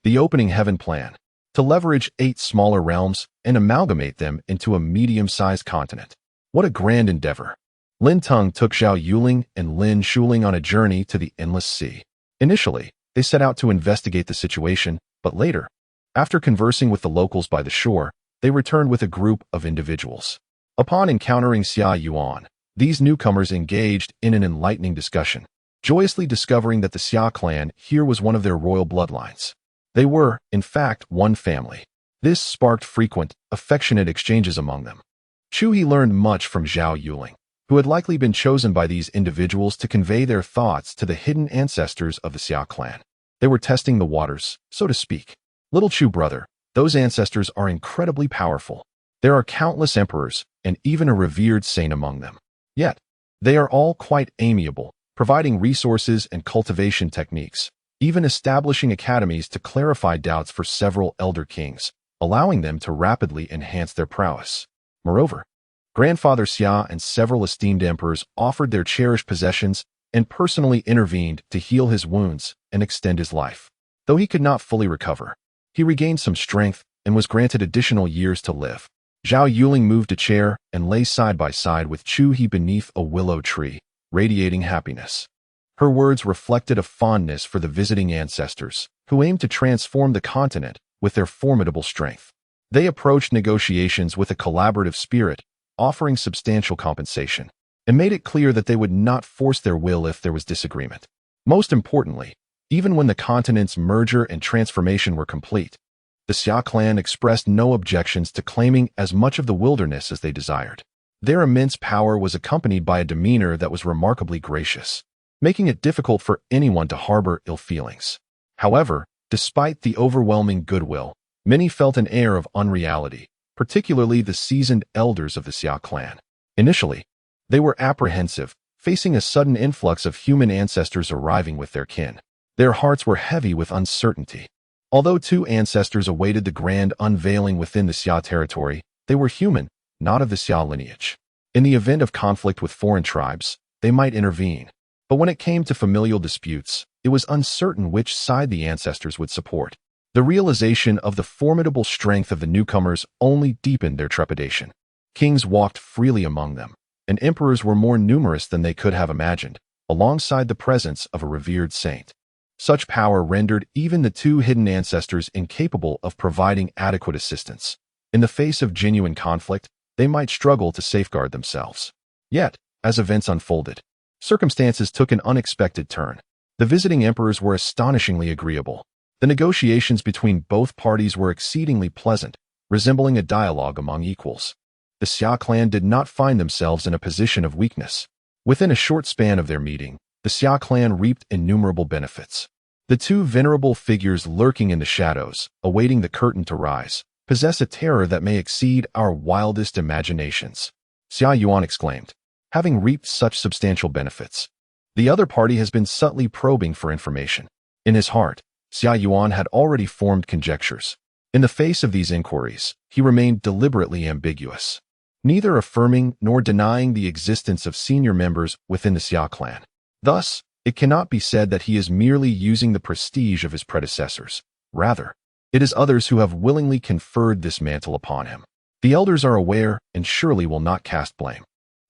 The opening heaven plan: to leverage 8 smaller realms and amalgamate them into a medium-sized continent. What a grand endeavor! Lin Teng took Zhao Yuling and Lin Shuling on a journey to the endless sea. Initially, they set out to investigate the situation, but later, after conversing with the locals by the shore, they returned with a group of individuals. Upon encountering Xia Yuan, these newcomers engaged in an enlightening discussion, joyously discovering that the Xia Clan here was one of their royal bloodlines. They were, in fact, one family. This sparked frequent, affectionate exchanges among them. Chu He learned much from Zhao Yuling, who had likely been chosen by these individuals to convey their thoughts to the hidden ancestors of the Xia Clan. They were testing the waters, so to speak. "Little Chu brother, those ancestors are incredibly powerful. There are countless emperors, and even a revered saint among them. Yet, they are all quite amiable, providing resources and cultivation techniques, even establishing academies to clarify doubts for several elder kings, allowing them to rapidly enhance their prowess. Moreover, Grandfather Xia and several esteemed emperors offered their cherished possessions and personally intervened to heal his wounds and extend his life. Though he could not fully recover, he regained some strength and was granted additional years to live." Zhao Yuling moved a chair and lay side by side with Chu He beneath a willow tree, radiating happiness. Her words reflected a fondness for the visiting ancestors, who aimed to transform the continent with their formidable strength. They approached negotiations with a collaborative spirit, offering substantial compensation, and made it clear that they would not force their will if there was disagreement. Most importantly, even when the continent's merger and transformation were complete, The Xia clan expressed no objections to claiming as much of the wilderness as they desired. Their immense power was accompanied by a demeanor that was remarkably gracious, making it difficult for anyone to harbor ill feelings. However, despite the overwhelming goodwill, many felt an air of unreality, particularly the seasoned elders of the Xia clan. Initially, they were apprehensive, facing a sudden influx of human ancestors arriving with their kin. Their hearts were heavy with uncertainty. Although 2 ancestors awaited the grand unveiling within the Xia territory, they were human, not of the Xia lineage. In the event of conflict with foreign tribes, they might intervene. But when it came to familial disputes, it was uncertain which side the ancestors would support. The realization of the formidable strength of the newcomers only deepened their trepidation. Kings walked freely among them, and emperors were more numerous than they could have imagined, alongside the presence of a revered saint. Such power rendered even the 2 hidden ancestors incapable of providing adequate assistance. In the face of genuine conflict, they might struggle to safeguard themselves. Yet, as events unfolded, circumstances took an unexpected turn. The visiting emperors were astonishingly agreeable. The negotiations between both parties were exceedingly pleasant, resembling a dialogue among equals. The Xia clan did not find themselves in a position of weakness. Within a short span of their meeting, the Xia clan reaped innumerable benefits. The 2 venerable figures lurking in the shadows, awaiting the curtain to rise, possess a terror that may exceed our wildest imaginations. Xia Yuan exclaimed, having reaped such substantial benefits. The other party has been subtly probing for information. In his heart, Xia Yuan had already formed conjectures. In the face of these inquiries, he remained deliberately ambiguous, neither affirming nor denying the existence of senior members within the Xia clan. Thus, it cannot be said that he is merely using the prestige of his predecessors. Rather, it is others who have willingly conferred this mantle upon him. The elders are aware and surely will not cast blame.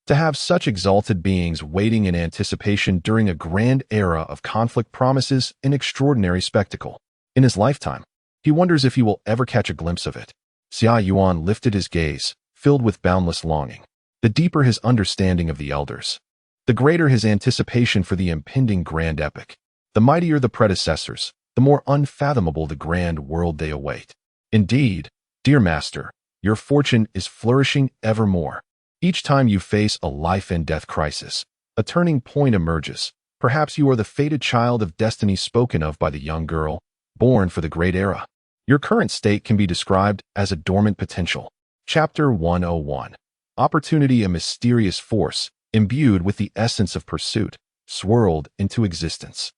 To have such exalted beings waiting in anticipation during a grand era of conflict promises an extraordinary spectacle. In his lifetime, he wonders if he will ever catch a glimpse of it. Xia Yuan lifted his gaze, filled with boundless longing. The deeper his understanding of the elders, the greater his anticipation for the impending grand epic. The mightier the predecessors, the more unfathomable the grand world they await. Indeed, dear master, your fortune is flourishing evermore. Each time you face a life-and-death crisis, a turning point emerges. Perhaps you are the fated child of destiny spoken of by the young girl, born for the great era. Your current state can be described as a dormant potential. Chapter 101. Opportunity, a mysterious force, imbued with the essence of pursuit, swirled into existence.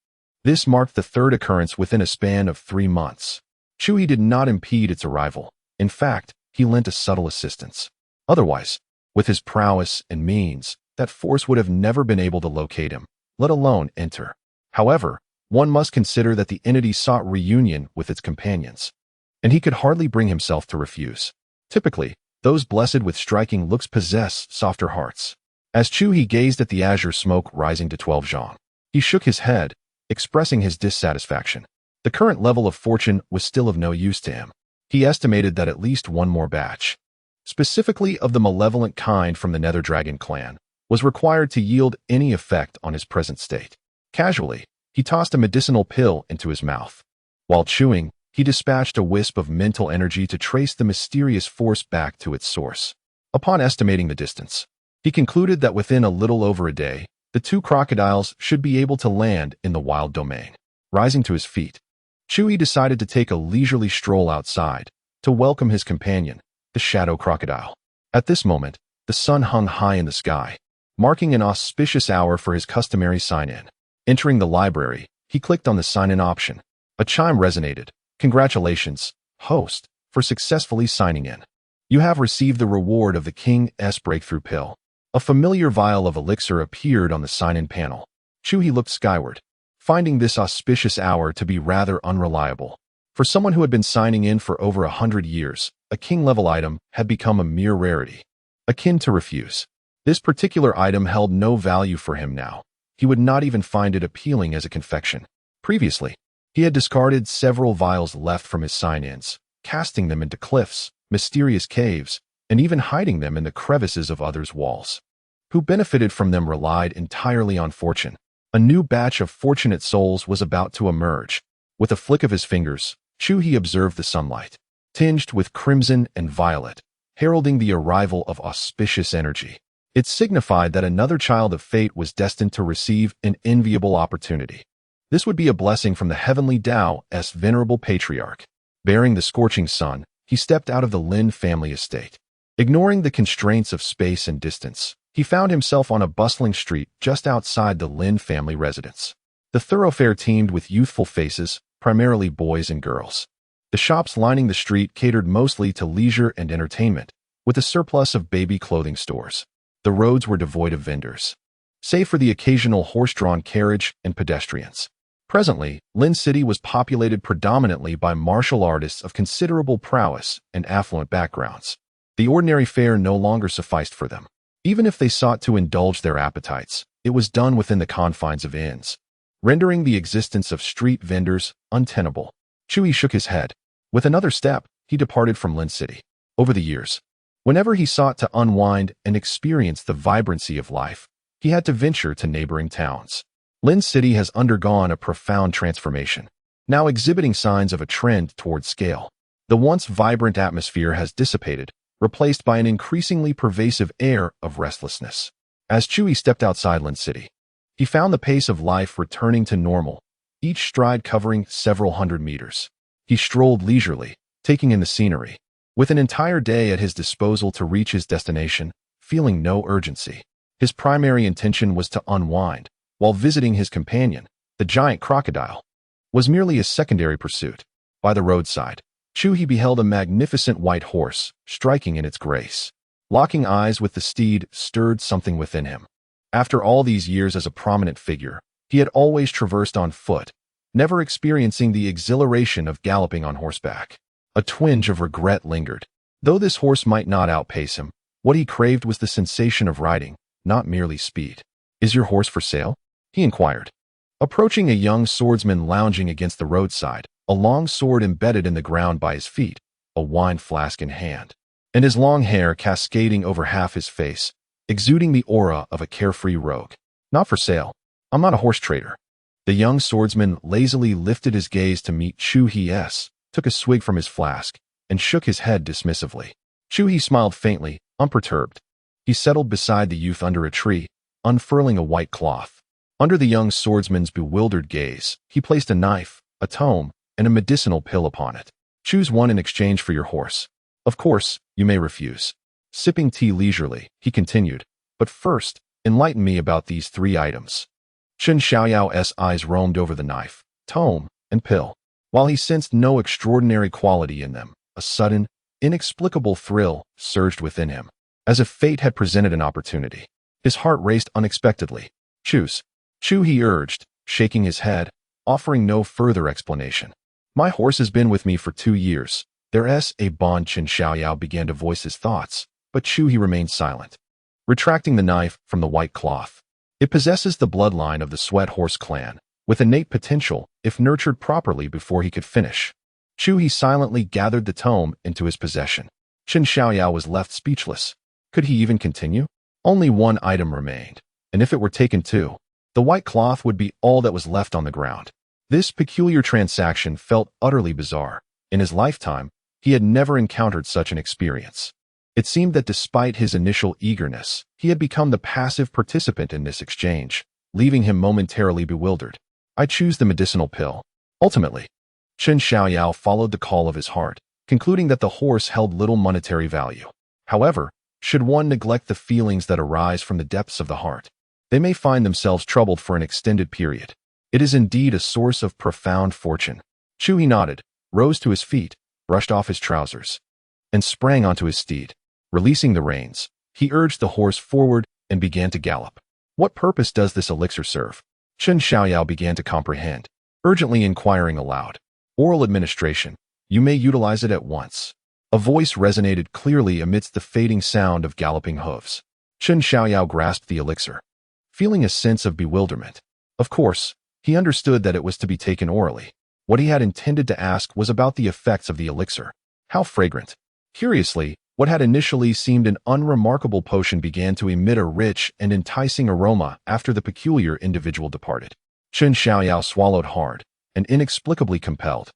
This marked the 3rd occurrence within a span of 3 months. Chu He did not impede its arrival. In fact, he lent a subtle assistance. Otherwise, with his prowess and means, that force would have never been able to locate him, let alone enter. However, one must consider that the entity sought reunion with its companions, and he could hardly bring himself to refuse. Typically, those blessed with striking looks possess softer hearts. As Chu He gazed at the azure smoke rising to 12 zhang, he shook his head, expressing his dissatisfaction. The current level of fortune was still of no use to him. He estimated that at least one more batch, specifically of the malevolent kind from the Nether Dragon clan, was required to yield any effect on his present state. Casually, he tossed a medicinal pill into his mouth. While chewing, he dispatched a wisp of mental energy to trace the mysterious force back to its source. Upon estimating the distance, he concluded that within a little over a day, the 2 crocodiles should be able to land in the wild domain. Rising to his feet, Chu He decided to take a leisurely stroll outside to welcome his companion, the shadow crocodile. At this moment, the sun hung high in the sky, marking an auspicious hour for his customary sign-in. Entering the library, he clicked on the sign-in option. A chime resonated. Congratulations, host, for successfully signing in. You have received the reward of the King's Breakthrough Pill. A familiar vial of elixir appeared on the sign-in panel. Chu He looked skyward, finding this auspicious hour to be rather unreliable. For someone who had been signing in for over 100 years, a king-level item had become a mere rarity, akin to refuse. This particular item held no value for him now. He would not even find it appealing as a confection. Previously, he had discarded several vials left from his sign-ins, casting them into cliffs, mysterious caves, and even hiding them in the crevices of others' walls. Who benefited from them relied entirely on fortune. A new batch of fortunate souls was about to emerge. With a flick of his fingers, Chu He observed the sunlight, tinged with crimson and violet, heralding the arrival of auspicious energy. It signified that another child of fate was destined to receive an enviable opportunity. This would be a blessing from the heavenly Tao's venerable Patriarch. Bearing the scorching sun, he stepped out of the Lin family estate. Ignoring the constraints of space and distance, he found himself on a bustling street just outside the Lin family residence. The thoroughfare teemed with youthful faces, primarily boys and girls. The shops lining the street catered mostly to leisure and entertainment, with a surplus of baby clothing stores. The roads were devoid of vendors, save for the occasional horse-drawn carriage and pedestrians. Presently, Lin City was populated predominantly by martial artists of considerable prowess and affluent backgrounds. The ordinary fare no longer sufficed for them. Even if they sought to indulge their appetites, it was done within the confines of inns, rendering the existence of street vendors untenable. Chu He shook his head. With another step, he departed from Lin City. Over the years, whenever he sought to unwind and experience the vibrancy of life, he had to venture to neighboring towns. Lin City has undergone a profound transformation, now exhibiting signs of a trend toward scale. The once vibrant atmosphere has dissipated, replaced by an increasingly pervasive air of restlessness. As Chu He stepped outside Lin City, he found the pace of life returning to normal, each stride covering several hundred meters. He strolled leisurely, taking in the scenery, with an entire day at his disposal to reach his destination, feeling no urgency. His primary intention was to unwind, while visiting his companion, the giant crocodile, was merely a secondary pursuit. By the roadside, Chu He beheld a magnificent white horse, striking in its grace. Locking eyes with the steed stirred something within him. After all these years as a prominent figure, he had always traversed on foot, never experiencing the exhilaration of galloping on horseback. A twinge of regret lingered. Though this horse might not outpace him, what he craved was the sensation of riding, not merely speed. "Is your horse for sale?" he inquired. Approaching a young swordsman lounging against the roadside, a long sword embedded in the ground by his feet, a wine flask in hand, and his long hair cascading over half his face, exuding the aura of a carefree rogue. "Not for sale. I'm not a horse trader." The young swordsman lazily lifted his gaze to meet Chu He's, took a swig from his flask, and shook his head dismissively. Chu He smiled faintly, unperturbed. He settled beside the youth under a tree, unfurling a white cloth. Under the young swordsman's bewildered gaze, he placed a knife, a tome, and a medicinal pill upon it. "Choose one in exchange for your horse. Of course, you may refuse." Sipping tea leisurely, he continued, "But first, enlighten me about these 3 items." Chen Xiaoyao's eyes roamed over the knife, tome, and pill. While he sensed no extraordinary quality in them, a sudden, inexplicable thrill surged within him, as if fate had presented an opportunity. His heart raced unexpectedly. "Choose." Chu He urged, shaking his head, offering no further explanation. "My horse has been with me for 2 years. There's a bond." Chen Xiaoyao began to voice his thoughts, but Chu He remained silent. Retracting the knife from the white cloth, "It possesses the bloodline of the Sweat Horse clan, with innate potential if nurtured properly." Before he could finish, Chu He silently gathered the tome into his possession. Chen Xiaoyao was left speechless. Could he even continue? Only one item remained, and if it were taken too, the white cloth would be all that was left on the ground. This peculiar transaction felt utterly bizarre. In his lifetime, he had never encountered such an experience. It seemed that despite his initial eagerness, he had become the passive participant in this exchange, leaving him momentarily bewildered. "I choose the medicinal pill." Ultimately, Chen Xiaoyao followed the call of his heart, concluding that the horse held little monetary value. However, should one neglect the feelings that arise from the depths of the heart, they may find themselves troubled for an extended period. It is indeed a source of profound fortune. Chu He nodded, rose to his feet, brushed off his trousers, and sprang onto his steed. Releasing the reins, he urged the horse forward and began to gallop. "What purpose does this elixir serve?" Chen Xiaoyao began to comprehend, urgently inquiring aloud. "Oral administration. You may utilize it at once." A voice resonated clearly amidst the fading sound of galloping hooves. Chen Xiaoyao grasped the elixir, feeling a sense of bewilderment. Of course, he understood that it was to be taken orally. What he had intended to ask was about the effects of the elixir. How fragrant. Curiously, what had initially seemed an unremarkable potion began to emit a rich and enticing aroma after the peculiar individual departed. Chen Xiaoyao swallowed hard and inexplicably compelled.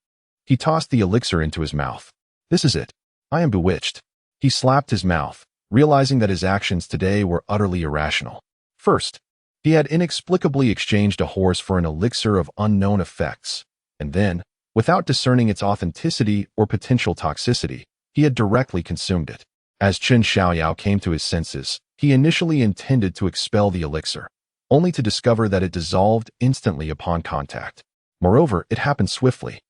He tossed the elixir into his mouth. This is it. I am bewitched. He slapped his mouth, realizing that his actions today were utterly irrational. First, he had inexplicably exchanged a horse for an elixir of unknown effects, and then, without discerning its authenticity or potential toxicity, he had directly consumed it. As Chen Xiaoyao came to his senses, he initially intended to expel the elixir, only to discover that it dissolved instantly upon contact. Moreover, it happened swiftly.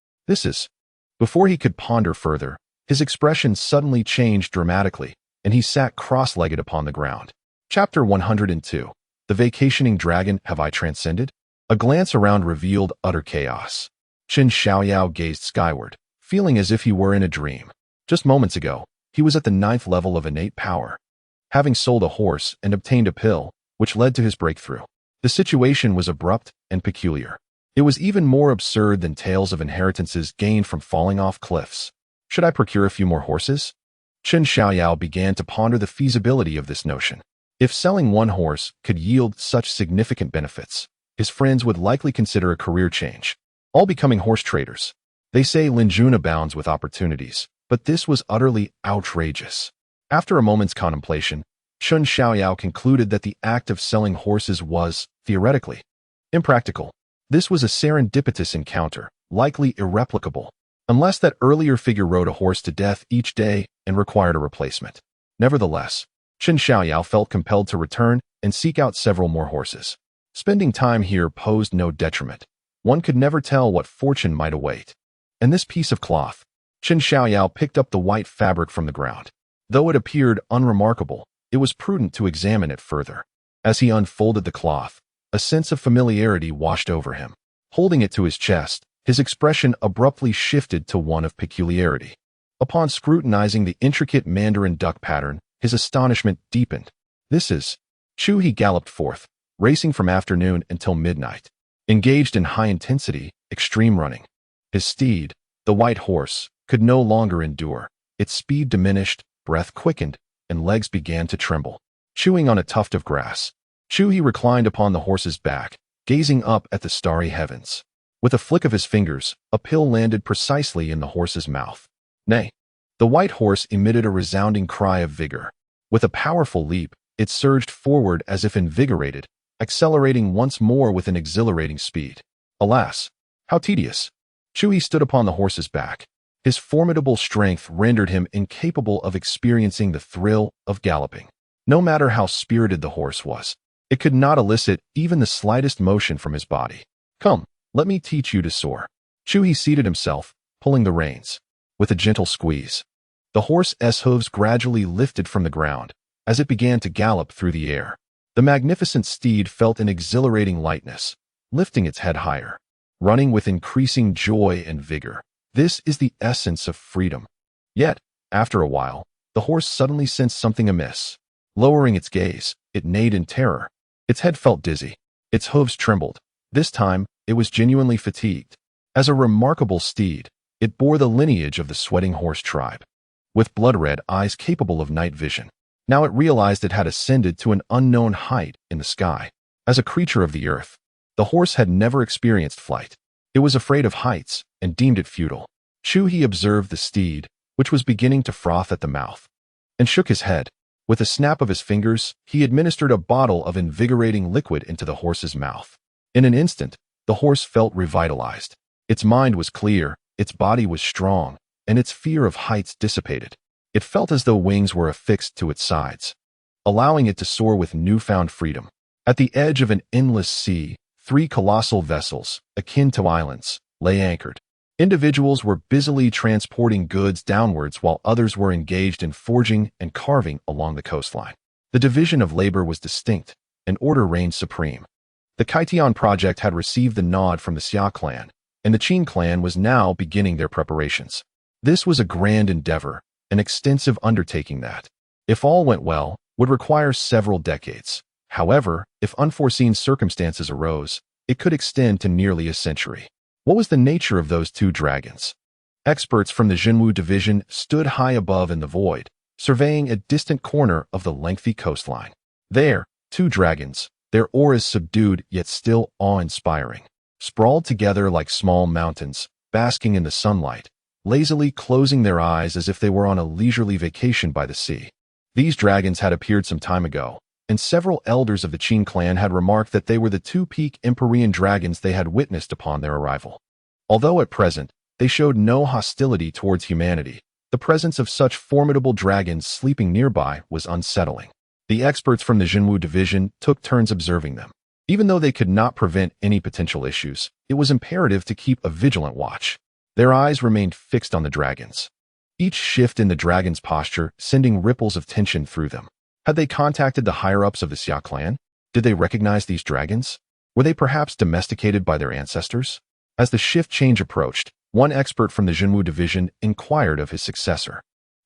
Before he could ponder further, his expression suddenly changed dramatically, and he sat cross-legged upon the ground. Chapter 102. The Vacationing Dragon. Have I transcended? A glance around revealed utter chaos. Chen Xiaoyao gazed skyward, feeling as if he were in a dream. Just moments ago, he was at the 9th level of innate power, having sold a horse and obtained a pill, which led to his breakthrough. The situation was abrupt and peculiar. It was even more absurd than tales of inheritances gained from falling off cliffs. Should I procure a few more horses? Chen Xiaoyao began to ponder the feasibility of this notion. If selling one horse could yield such significant benefits, his friends would likely consider a career change, all becoming horse traders. They say Linjun abounds with opportunities, but this was utterly outrageous. After a moment's contemplation, Chen Xiaoyao concluded that the act of selling horses was, theoretically, impractical. This was a serendipitous encounter, likely irreplicable, unless that earlier figure rode a horse to death each day and required a replacement. Nevertheless, Chen Xiaoyao felt compelled to return and seek out several more horses. Spending time here posed no detriment. One could never tell what fortune might await. And this piece of cloth. Chen Xiaoyao picked up the white fabric from the ground. Though it appeared unremarkable, it was prudent to examine it further. As he unfolded the cloth, a sense of familiarity washed over him. Holding it to his chest, his expression abruptly shifted to one of peculiarity. Upon scrutinizing the intricate Mandarin duck pattern, his astonishment deepened. Chu He galloped forth, racing from afternoon until midnight, engaged in high-intensity, extreme running. His steed, the white horse, could no longer endure. Its speed diminished, breath quickened, and legs began to tremble. Chewing on a tuft of grass, Chu He reclined upon the horse's back, gazing up at the starry heavens. With a flick of his fingers, a pill landed precisely in the horse's mouth. Nay! The white horse emitted a resounding cry of vigor. With a powerful leap, it surged forward as if invigorated, accelerating once more with an exhilarating speed. Alas! How tedious! Chu He stood upon the horse's back. His formidable strength rendered him incapable of experiencing the thrill of galloping. No matter how spirited the horse was, it could not elicit even the slightest motion from his body. Come, let me teach you to soar. Chu He seated himself, pulling the reins. With a gentle squeeze, the horse's hooves gradually lifted from the ground as it began to gallop through the air. The magnificent steed felt an exhilarating lightness, lifting its head higher, running with increasing joy and vigor. This is the essence of freedom. Yet, after a while, the horse suddenly sensed something amiss. Lowering its gaze, it neighed in terror. Its head felt dizzy. Its hooves trembled. This time, it was genuinely fatigued. As a remarkable steed, it bore the lineage of the sweating horse tribe, with blood-red eyes capable of night vision. Now it realized it had ascended to an unknown height in the sky. As a creature of the earth, the horse had never experienced flight. It was afraid of heights and deemed it futile. Chu He observed the steed, which was beginning to froth at the mouth, and shook his head. With a snap of his fingers, he administered a bottle of invigorating liquid into the horse's mouth. In an instant, the horse felt revitalized. Its mind was clear, its body was strong, and its fear of heights dissipated. It felt as though wings were affixed to its sides, allowing it to soar with newfound freedom. At the edge of an endless sea, 3 colossal vessels, akin to islands, lay anchored. Individuals were busily transporting goods downwards while others were engaged in forging and carving along the coastline. The division of labor was distinct, and order reigned supreme. The Kaitian project had received the nod from the Xia Clan, and the Qin clan was now beginning their preparations. This was a grand endeavor, an extensive undertaking that, if all went well, would require several decades. However, if unforeseen circumstances arose, it could extend to nearly a century. What was the nature of those 2 dragons? Experts from the Zhenwu division stood high above in the void, surveying a distant corner of the lengthy coastline. There, 2 dragons, their auras subdued yet still awe-inspiring, sprawled together like small mountains, basking in the sunlight, lazily closing their eyes as if they were on a leisurely vacation by the sea. These dragons had appeared some time ago, and several elders of the Xia clan had remarked that they were the two peak Empyrean dragons they had witnessed upon their arrival. Although at present, they showed no hostility towards humanity, the presence of such formidable dragons sleeping nearby was unsettling. The experts from the Jinwu division took turns observing them. Even though they could not prevent any potential issues, it was imperative to keep a vigilant watch. Their eyes remained fixed on the dragons, each shift in the dragon's posture sending ripples of tension through them. Had they contacted the higher-ups of the Xia clan? Did they recognize these dragons? Were they perhaps domesticated by their ancestors? As the shift change approached, one expert from the Jinwu division inquired of his successor.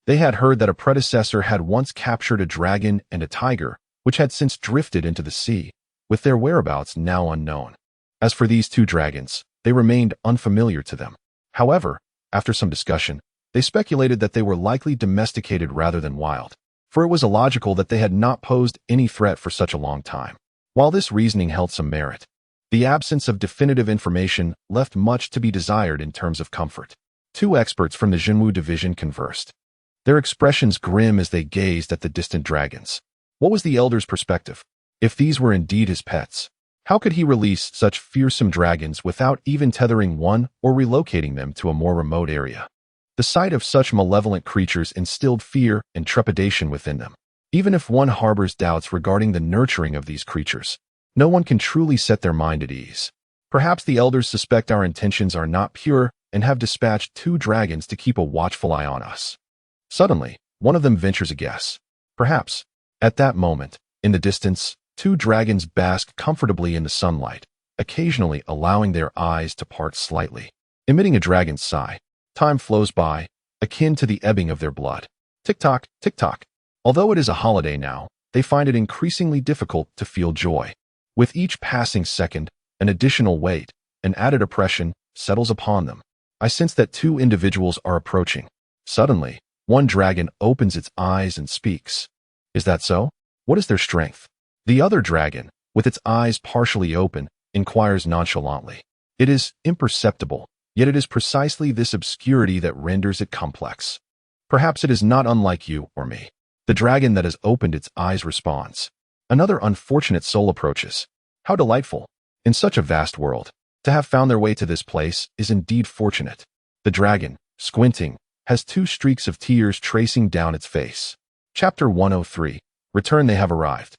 They had heard that a predecessor had once captured a dragon and a tiger, which had since drifted into the sea, with their whereabouts now unknown. As for these two dragons, they remained unfamiliar to them. However, after some discussion, they speculated that they were likely domesticated rather than wild, for it was illogical that they had not posed any threat for such a long time. While this reasoning held some merit, the absence of definitive information left much to be desired in terms of comfort. Two experts from the Jinwu division conversed, their expressions grim as they gazed at the distant dragons. What was the elder's perspective? If these were indeed his pets, how could he release such fearsome dragons without even tethering one or relocating them to a more remote area? The sight of such malevolent creatures instilled fear and trepidation within them. Even if one harbors doubts regarding the nurturing of these creatures, no one can truly set their mind at ease. Perhaps the elders suspect our intentions are not pure and have dispatched two dragons to keep a watchful eye on us. Suddenly, one of them ventures a guess. Perhaps, at that moment, in the distance, two dragons bask comfortably in the sunlight, occasionally allowing their eyes to part slightly. Emitting a dragon's sigh, time flows by, akin to the ebbing of their blood. Tick-tock, tick-tock. Although it is a holiday now, they find it increasingly difficult to feel joy. With each passing second, an additional weight, an added oppression, settles upon them. I sense that two individuals are approaching. Suddenly, one dragon opens its eyes and speaks. Is that so? What is their strength? The other dragon, with its eyes partially open, inquires nonchalantly. It is imperceptible, yet it is precisely this obscurity that renders it complex. Perhaps it is not unlike you or me. The dragon that has opened its eyes responds. Another unfortunate soul approaches. How delightful! In such a vast world, to have found their way to this place is indeed fortunate. The dragon, squinting, has two streaks of tears tracing down its face. Chapter 103. Return. They have arrived.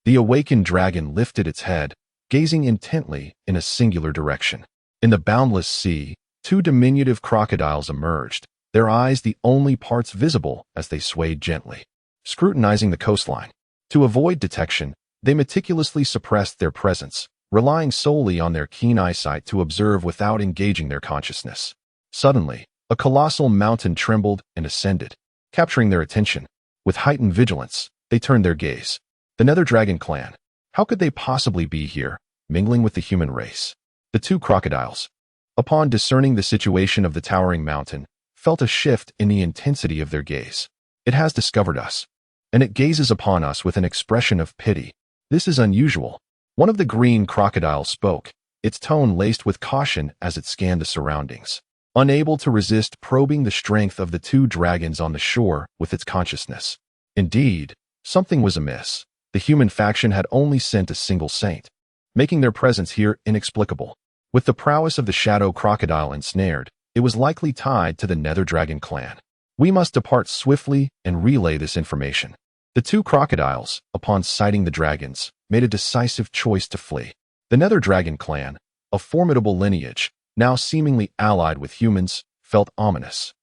The awakened dragon lifted its head, gazing intently in a singular direction. In the boundless sea, two diminutive crocodiles emerged, their eyes the only parts visible as they swayed gently, scrutinizing the coastline. To avoid detection, they meticulously suppressed their presence, relying solely on their keen eyesight to observe without engaging their consciousness. Suddenly, a colossal mountain trembled and ascended, capturing their attention. With heightened vigilance, they turned their gaze. The Nether Dragon clan. How could they possibly be here, mingling with the human race? The two crocodiles, upon discerning the situation of the towering mountain, felt a shift in the intensity of their gaze. It has discovered us, and it gazes upon us with an expression of pity. This is unusual. One of the green crocodiles spoke, its tone laced with caution as it scanned the surroundings, unable to resist probing the strength of the two dragons on the shore with its consciousness. Indeed, something was amiss. The human faction had only sent a single saint, making their presence here inexplicable. With the prowess of the shadow crocodile ensnared, it was likely tied to the Nether Dragon clan. We must depart swiftly and relay this information. The two crocodiles, upon sighting the dragons, made a decisive choice to flee. The Nether Dragon clan, a formidable lineage, now seemingly allied with humans, felt ominous.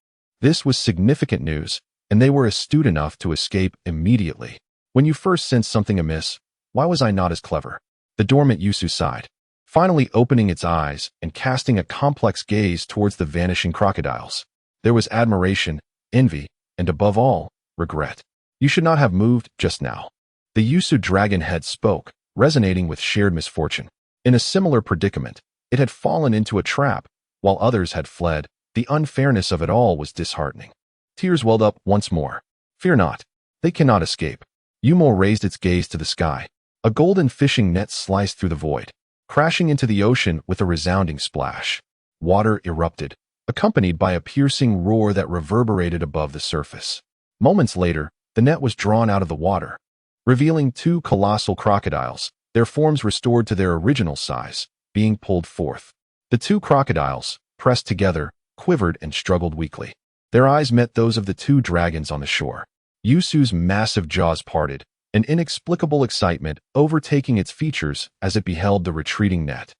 This was significant news, and they were astute enough to escape immediately. When you first sensed something amiss, why was I not as clever? The dormant Yusu sighed, finally opening its eyes and casting a complex gaze towards the vanishing crocodiles. There was admiration, envy, and above all, regret. You should not have moved just now. The Yusu dragon head spoke, resonating with shared misfortune. In a similar predicament, it had fallen into a trap, while others had fled. The unfairness of it all was disheartening. Tears welled up once more. Fear not. They cannot escape. Yumo raised its gaze to the sky. A golden fishing net sliced through the void, crashing into the ocean with a resounding splash. Water erupted, accompanied by a piercing roar that reverberated above the surface. Moments later, the net was drawn out of the water, revealing two colossal crocodiles, their forms restored to their original size, being pulled forth. The two crocodiles, pressed together, quivered and struggled weakly. Their eyes met those of the two dragons on the shore. Yusu's massive jaws parted, an inexplicable excitement overtaking its features as it beheld the retreating net,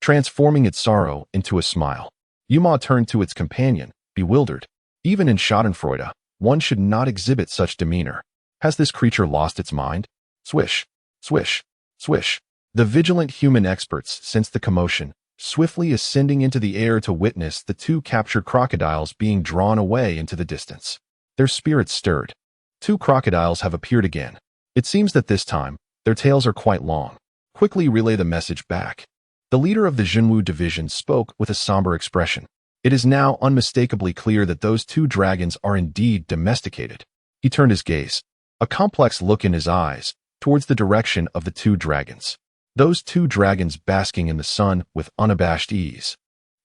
transforming its sorrow into a smile. Yuma turned to its companion, bewildered. Even in Schadenfreude, one should not exhibit such demeanor. Has this creature lost its mind? Swish, swish, swish. The vigilant human experts sensed the commotion, swiftly ascending into the air to witness the two captured crocodiles being drawn away into the distance. Their spirits stirred. Two crocodiles have appeared again. It seems that this time, their tails are quite long. Quickly relay the message back. The leader of the Jinwu division spoke with a somber expression. It is now unmistakably clear that those two dragons are indeed domesticated. He turned his gaze, a complex look in his eyes, towards the direction of the two dragons. Those two dragons basking in the sun with unabashed ease.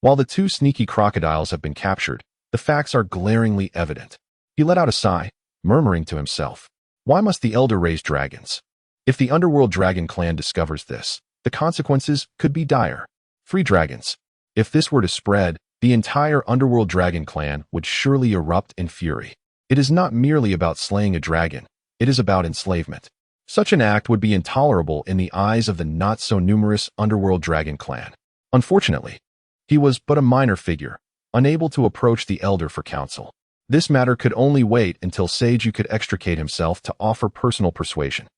While the two sneaky crocodiles have been captured, the facts are glaringly evident. He let out a sigh, murmuring to himself, why must the elder raise dragons? If the underworld dragon clan discovers this, the consequences could be dire. 3 dragons. If this were to spread, the entire underworld dragon clan would surely erupt in fury. It is not merely about slaying a dragon, it is about enslavement. Such an act would be intolerable in the eyes of the not-so-numerous underworld dragon clan. Unfortunately, he was but a minor figure, unable to approach the elder for counsel. This matter could only wait until Seiju could extricate himself to offer personal persuasion.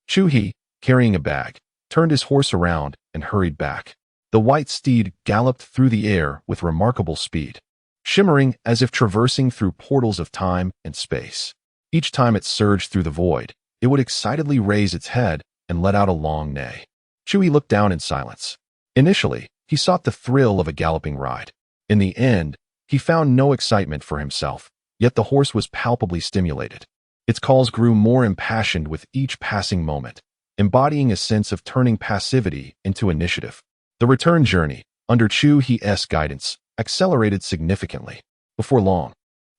Chu He, carrying a bag, turned his horse around and hurried back. The white steed galloped through the air with remarkable speed, shimmering as if traversing through portals of time and space. Each time it surged through the void, it would excitedly raise its head and let out a long neigh. Chu He looked down in silence. Initially, he sought the thrill of a galloping ride. In the end, he found no excitement for himself, yet the horse was palpably stimulated. Its calls grew more impassioned with each passing moment, embodying a sense of turning passivity into initiative. The return journey, under Chu He's guidance, accelerated significantly. Before long,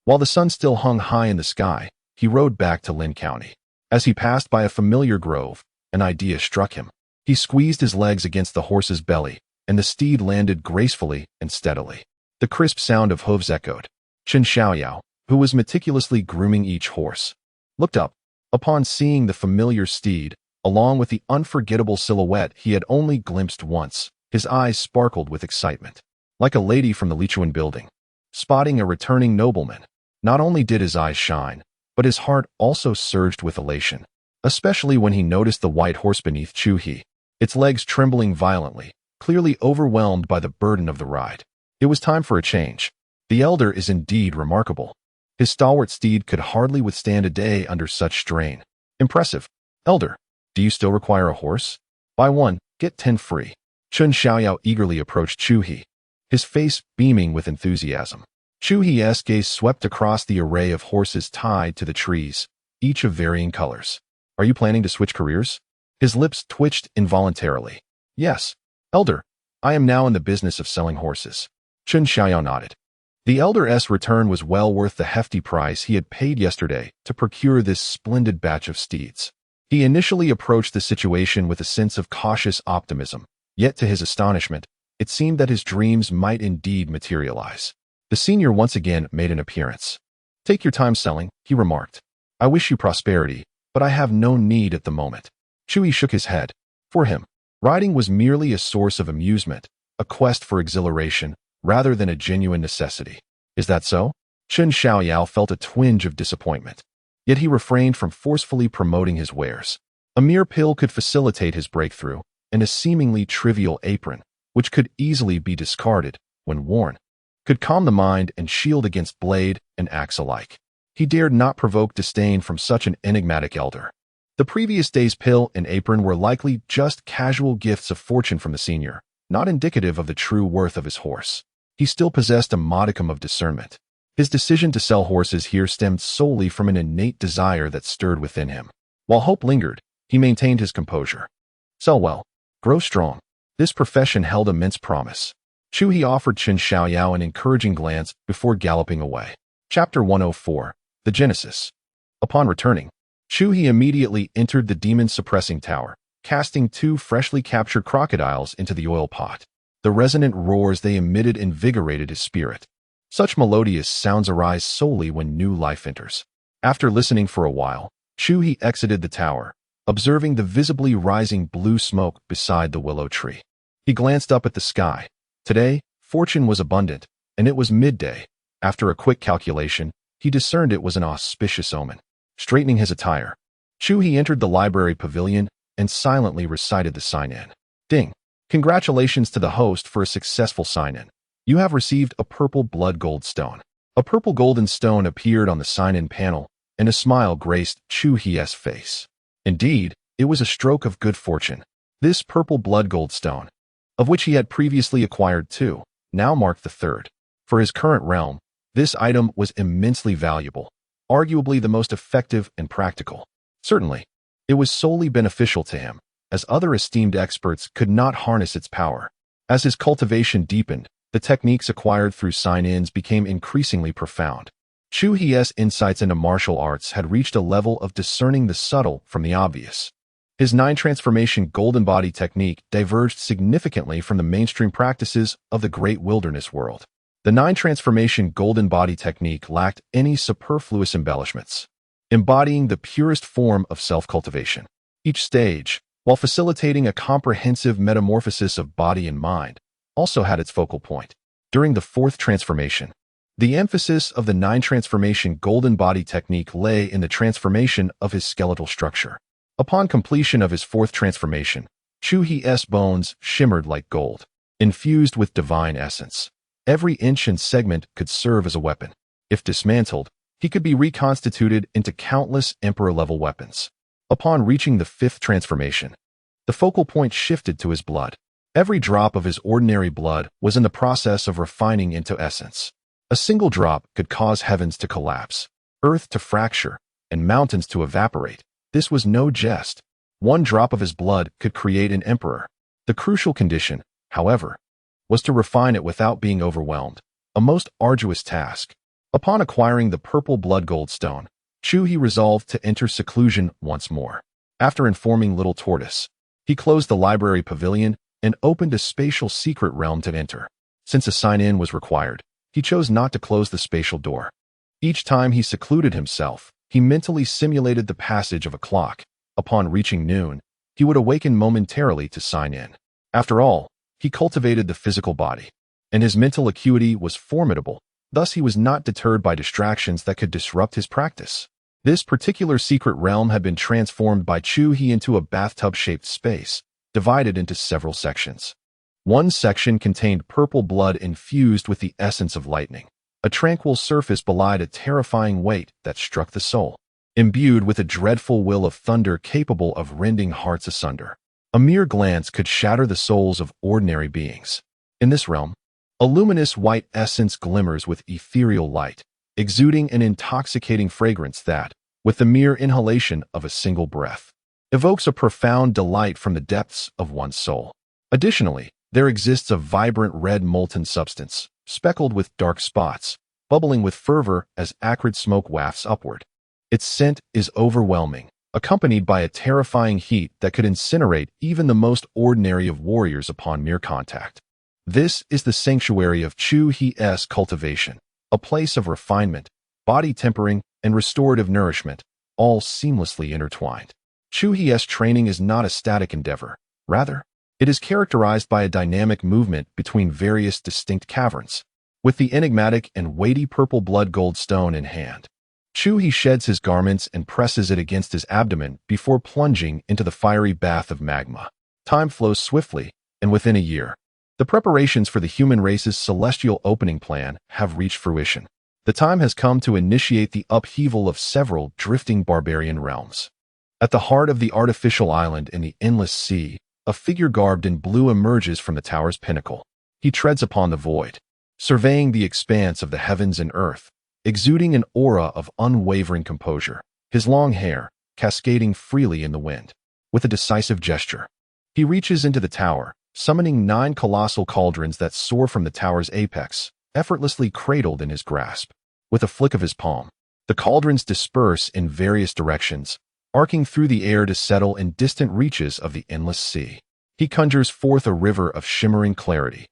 while the sun still hung high in the sky, he rode back to Lin County. As he passed by a familiar grove, an idea struck him. He squeezed his legs against the horse's belly, and the steed landed gracefully and steadily. The crisp sound of hooves echoed. Chen Xiaoyao, who was meticulously grooming each horse, looked up. Upon seeing the familiar steed, along with the unforgettable silhouette he had only glimpsed once, his eyes sparkled with excitement. Like a lady from the Lichuan building, spotting a returning nobleman, not only did his eyes shine, but his heart also surged with elation, especially when he noticed the white horse beneath Chu He, its legs trembling violently, clearly overwhelmed by the burden of the ride. It was time for a change. The elder is indeed remarkable. His stalwart steed could hardly withstand a day under such strain. Impressive. Elder, do you still require a horse? Buy one, get 10 free. Chen Xiaoyao eagerly approached Chu He, his face beaming with enthusiasm. Chu He's gaze swept across the array of horses tied to the trees, each of varying colors. Are you planning to switch careers? His lips twitched involuntarily. Yes, elder, I am now in the business of selling horses. Chen Xiaoyao nodded. The elder's return was well worth the hefty price he had paid yesterday to procure this splendid batch of steeds. He initially approached the situation with a sense of cautious optimism, yet to his astonishment, it seemed that his dreams might indeed materialize. The senior once again made an appearance. Take your time selling, he remarked. I wish you prosperity, but I have no need at the moment. Chu He shook his head. For him, riding was merely a source of amusement, a quest for exhilaration, rather than a genuine necessity. Is that so? Chen Xiaoyao felt a twinge of disappointment. Yet he refrained from forcefully promoting his wares. A mere pill could facilitate his breakthrough, and a seemingly trivial apron, which could easily be discarded when worn, could calm the mind and shield against blade and axe alike. He dared not provoke disdain from such an enigmatic elder. The previous day's pill and apron were likely just casual gifts of fortune from the senior, not indicative of the true worth of his horse. He still possessed a modicum of discernment. His decision to sell horses here stemmed solely from an innate desire that stirred within him. While hope lingered, he maintained his composure. Sell well, grow strong. This profession held immense promise. Chu He offered Qin Xiaoyao an encouraging glance before galloping away. Chapter 104. The Genesis. Upon returning, Chu He immediately entered the demon-suppressing tower, casting 2 freshly captured crocodiles into the oil pot. The resonant roars they emitted invigorated his spirit. Such melodious sounds arise solely when new life enters. After listening for a while, Chu He exited the tower, observing the visibly rising blue smoke beside the willow tree. He glanced up at the sky. Today, fortune was abundant, and it was midday. After a quick calculation, he discerned it was an auspicious omen. Straightening his attire, Chu He entered the library pavilion and silently recited the sign-in. Ding! Congratulations to the host for a successful sign-in. You have received a purple blood gold stone. A purple golden stone appeared on the sign-in panel, and a smile graced Chu He's face. Indeed, it was a stroke of good fortune. This purple blood gold stone, of which he had previously acquired 2, now marked the 3rd. For his current realm, this item was immensely valuable, arguably the most effective and practical. Certainly, it was solely beneficial to him, as other esteemed experts could not harness its power. As his cultivation deepened, the techniques acquired through sign-ins became increasingly profound. Chu He's insights into martial arts had reached a level of discerning the subtle from the obvious. His 9-transformation golden body technique diverged significantly from the mainstream practices of the great wilderness world. The 9-transformation golden body technique lacked any superfluous embellishments, embodying the purest form of self-cultivation. Each stage, while facilitating a comprehensive metamorphosis of body and mind, also had its focal point. During the 4th transformation, the emphasis of the 9-transformation golden body technique lay in the transformation of his skeletal structure. Upon completion of his 4th transformation, Chu He's bones shimmered like gold, infused with divine essence. Every inch and segment could serve as a weapon. If dismantled, he could be reconstituted into countless emperor-level weapons. Upon reaching the 5th transformation, the focal point shifted to his blood. Every drop of his ordinary blood was in the process of refining into essence. A single drop could cause heavens to collapse, earth to fracture, and mountains to evaporate. This was no jest. 1 drop of his blood could create an emperor. The crucial condition, however, was to refine it without being overwhelmed, a most arduous task. Upon acquiring the purple blood gold stone, Chu He resolved to enter seclusion once more. After informing Little Tortoise, he closed the library pavilion and opened a spatial secret realm to enter. Since a sign-in was required, he chose not to close the spatial door. Each time he secluded himself, he mentally simulated the passage of a clock. Upon reaching noon, he would awaken momentarily to sign in. After all, he cultivated the physical body, and his mental acuity was formidable. Thus, he was not deterred by distractions that could disrupt his practice. This particular secret realm had been transformed by Chu He into a bathtub-shaped space, divided into several sections. One section contained purple blood infused with the essence of lightning. A tranquil surface belied a terrifying weight that struck the soul, imbued with a dreadful will of thunder capable of rending hearts asunder. A mere glance could shatter the souls of ordinary beings. In this realm, a luminous white essence glimmers with ethereal light, exuding an intoxicating fragrance that, with the mere inhalation of a single breath, evokes a profound delight from the depths of one's soul. Additionally, there exists a vibrant red molten substance, speckled with dark spots, bubbling with fervor as acrid smoke wafts upward. Its scent is overwhelming, accompanied by a terrifying heat that could incinerate even the most ordinary of warriors upon mere contact. This is the sanctuary of Chu He's cultivation, a place of refinement, body tempering, and restorative nourishment, all seamlessly intertwined. Chu He's training is not a static endeavor. Rather, it is characterized by a dynamic movement between various distinct caverns. With the enigmatic and weighty purple blood gold stone in hand, Chu He sheds his garments and presses it against his abdomen before plunging into the fiery bath of magma. Time flows swiftly, and within a year, the preparations for the human race's celestial opening plan have reached fruition. The time has come to initiate the upheaval of several drifting barbarian realms. At the heart of the artificial island in the endless sea, a figure garbed in blue emerges from the tower's pinnacle. He treads upon the void, surveying the expanse of the heavens and earth, exuding an aura of unwavering composure, his long hair cascading freely in the wind. With a decisive gesture, he reaches into the tower, summoning 9 colossal cauldrons that soar from the tower's apex, effortlessly cradled in his grasp. With a flick of his palm, the cauldrons disperse in various directions, arcing through the air to settle in distant reaches of the endless sea. He conjures forth a river of shimmering clarity,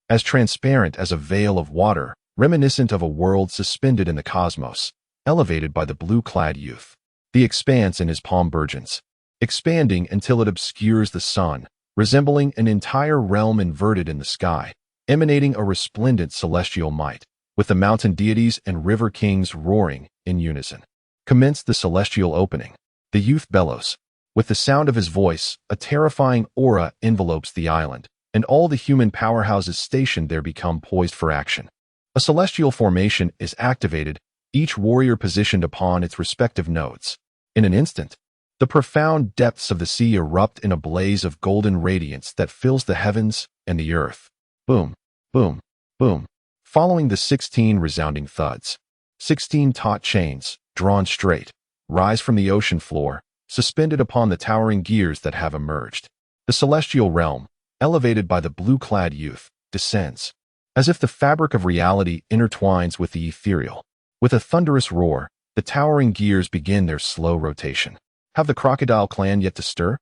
as transparent as a veil of water, reminiscent of a world suspended in the cosmos, elevated by the blue-clad youth. The expanse in his palm burgeons, expanding until it obscures the sun, resembling an entire realm inverted in the sky, emanating a resplendent celestial might, with the mountain deities and river kings roaring in unison. Commenced the celestial opening. The youth bellows. With the sound of his voice, a terrifying aura envelopes the island, and all the human powerhouses stationed there become poised for action. A celestial formation is activated, each warrior positioned upon its respective nodes. In an instant, the profound depths of the sea erupt in a blaze of golden radiance that fills the heavens and the earth. Boom, boom, boom. Following the 16 resounding thuds, 16 taut chains, drawn straight, rise from the ocean floor, suspended upon the towering gears that have emerged. The celestial realm, elevated by the blue-clad youth, descends, as if the fabric of reality intertwines with the ethereal. With a thunderous roar, the towering gears begin their slow rotation. Have the Crocodile Clan yet to stir?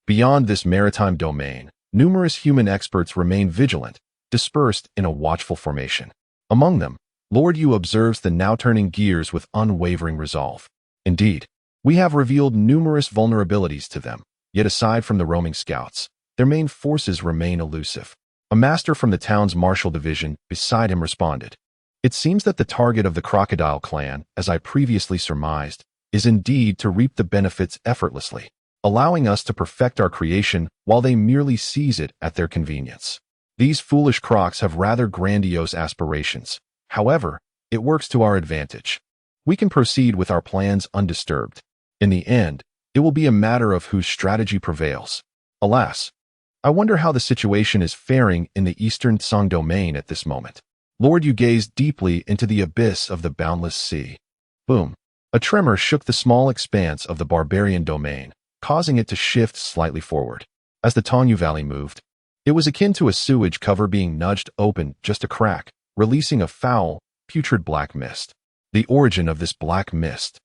Beyond this maritime domain, numerous human experts remain vigilant, dispersed in a watchful formation. Among them, Lord Yu observes the now turning gears with unwavering resolve. Indeed, we have revealed numerous vulnerabilities to them, yet aside from the roaming scouts, their main forces remain elusive. A master from the town's martial division beside him responded. It seems that the target of the Crocodile Clan, as I previously surmised, is indeed to reap the benefits effortlessly, allowing us to perfect our creation while they merely seize it at their convenience. These foolish crocs have rather grandiose aspirations. However, it works to our advantage. We can proceed with our plans undisturbed. In the end, it will be a matter of whose strategy prevails. Alas, I wonder how the situation is faring in the Eastern Tsang domain at this moment. Lord Yu gazed deeply into the abyss of the boundless sea. Boom. A tremor shook the small expanse of the barbarian domain, causing it to shift slightly forward. As the Tongyu Valley moved, it was akin to a sewage cover being nudged open just a crack, releasing a foul, putrid black mist. The origin of this black mist.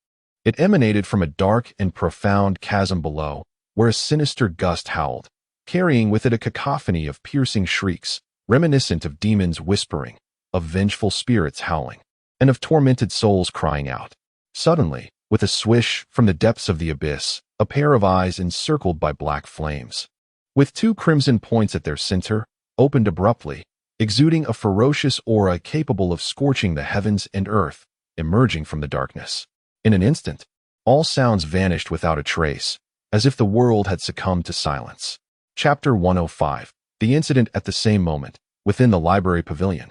It emanated from a dark and profound chasm below, where a sinister gust howled, carrying with it a cacophony of piercing shrieks, reminiscent of demons whispering, of vengeful spirits howling, and of tormented souls crying out. Suddenly, with a swish from the depths of the abyss, a pair of eyes encircled by black flames, with 2 crimson points at their center, opened abruptly, exuding a ferocious aura capable of scorching the heavens and earth, emerging from the darkness. In an instant, all sounds vanished without a trace, as if the world had succumbed to silence. Chapter 105. The incident at the same moment, within the library pavilion.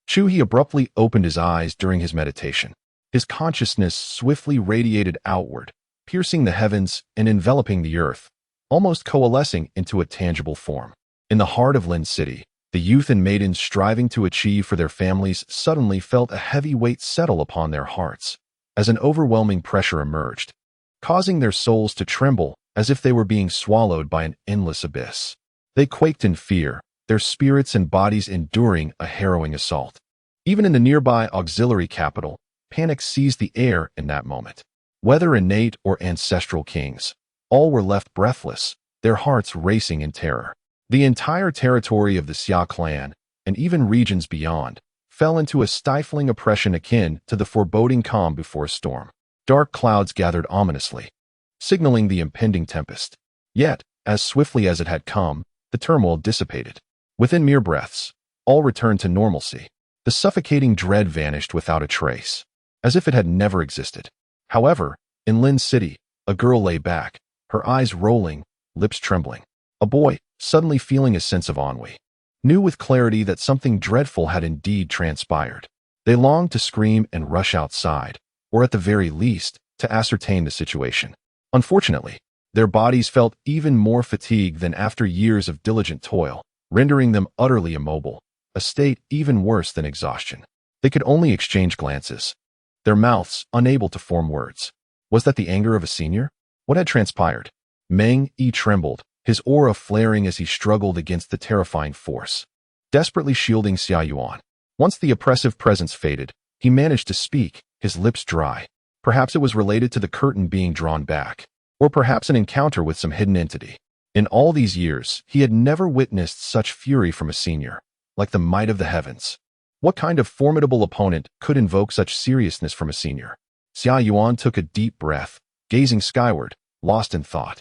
Chu He abruptly opened his eyes during his meditation. His consciousness swiftly radiated outward, piercing the heavens and enveloping the earth, almost coalescing into a tangible form. In the heart of Lin City, the youth and maidens striving to achieve for their families suddenly felt a heavy weight settle upon their hearts, as an overwhelming pressure emerged, causing their souls to tremble as if they were being swallowed by an endless abyss. They quaked in fear, their spirits and bodies enduring a harrowing assault. Even in the nearby auxiliary capital, panic seized the air in that moment. Whether innate or ancestral kings, all were left breathless, their hearts racing in terror. The entire territory of the Xia Clan, and even regions beyond, fell into a stifling oppression akin to the foreboding calm before a storm. Dark clouds gathered ominously, signaling the impending tempest. Yet, as swiftly as it had come, the turmoil dissipated. Within mere breaths, all returned to normalcy. The suffocating dread vanished without a trace, as if it had never existed. However, in Lin City, a girl lay back, her eyes rolling, lips trembling. A boy, suddenly feeling a sense of ennui, knew with clarity that something dreadful had indeed transpired. They longed to scream and rush outside, or at the very least, to ascertain the situation. Unfortunately, their bodies felt even more fatigued than after years of diligent toil, rendering them utterly immobile, a state even worse than exhaustion. They could only exchange glances, their mouths unable to form words. Was that the anger of a senior? What had transpired? Meng Yi trembled, his aura flaring as he struggled against the terrifying force, desperately shielding Xia Yuan. Once the oppressive presence faded, he managed to speak, his lips dry. Perhaps it was related to the curtain being drawn back, or perhaps an encounter with some hidden entity. In all these years, he had never witnessed such fury from a senior, like the might of the heavens. What kind of formidable opponent could invoke such seriousness from a senior? Xia Yuan took a deep breath, gazing skyward, lost in thought.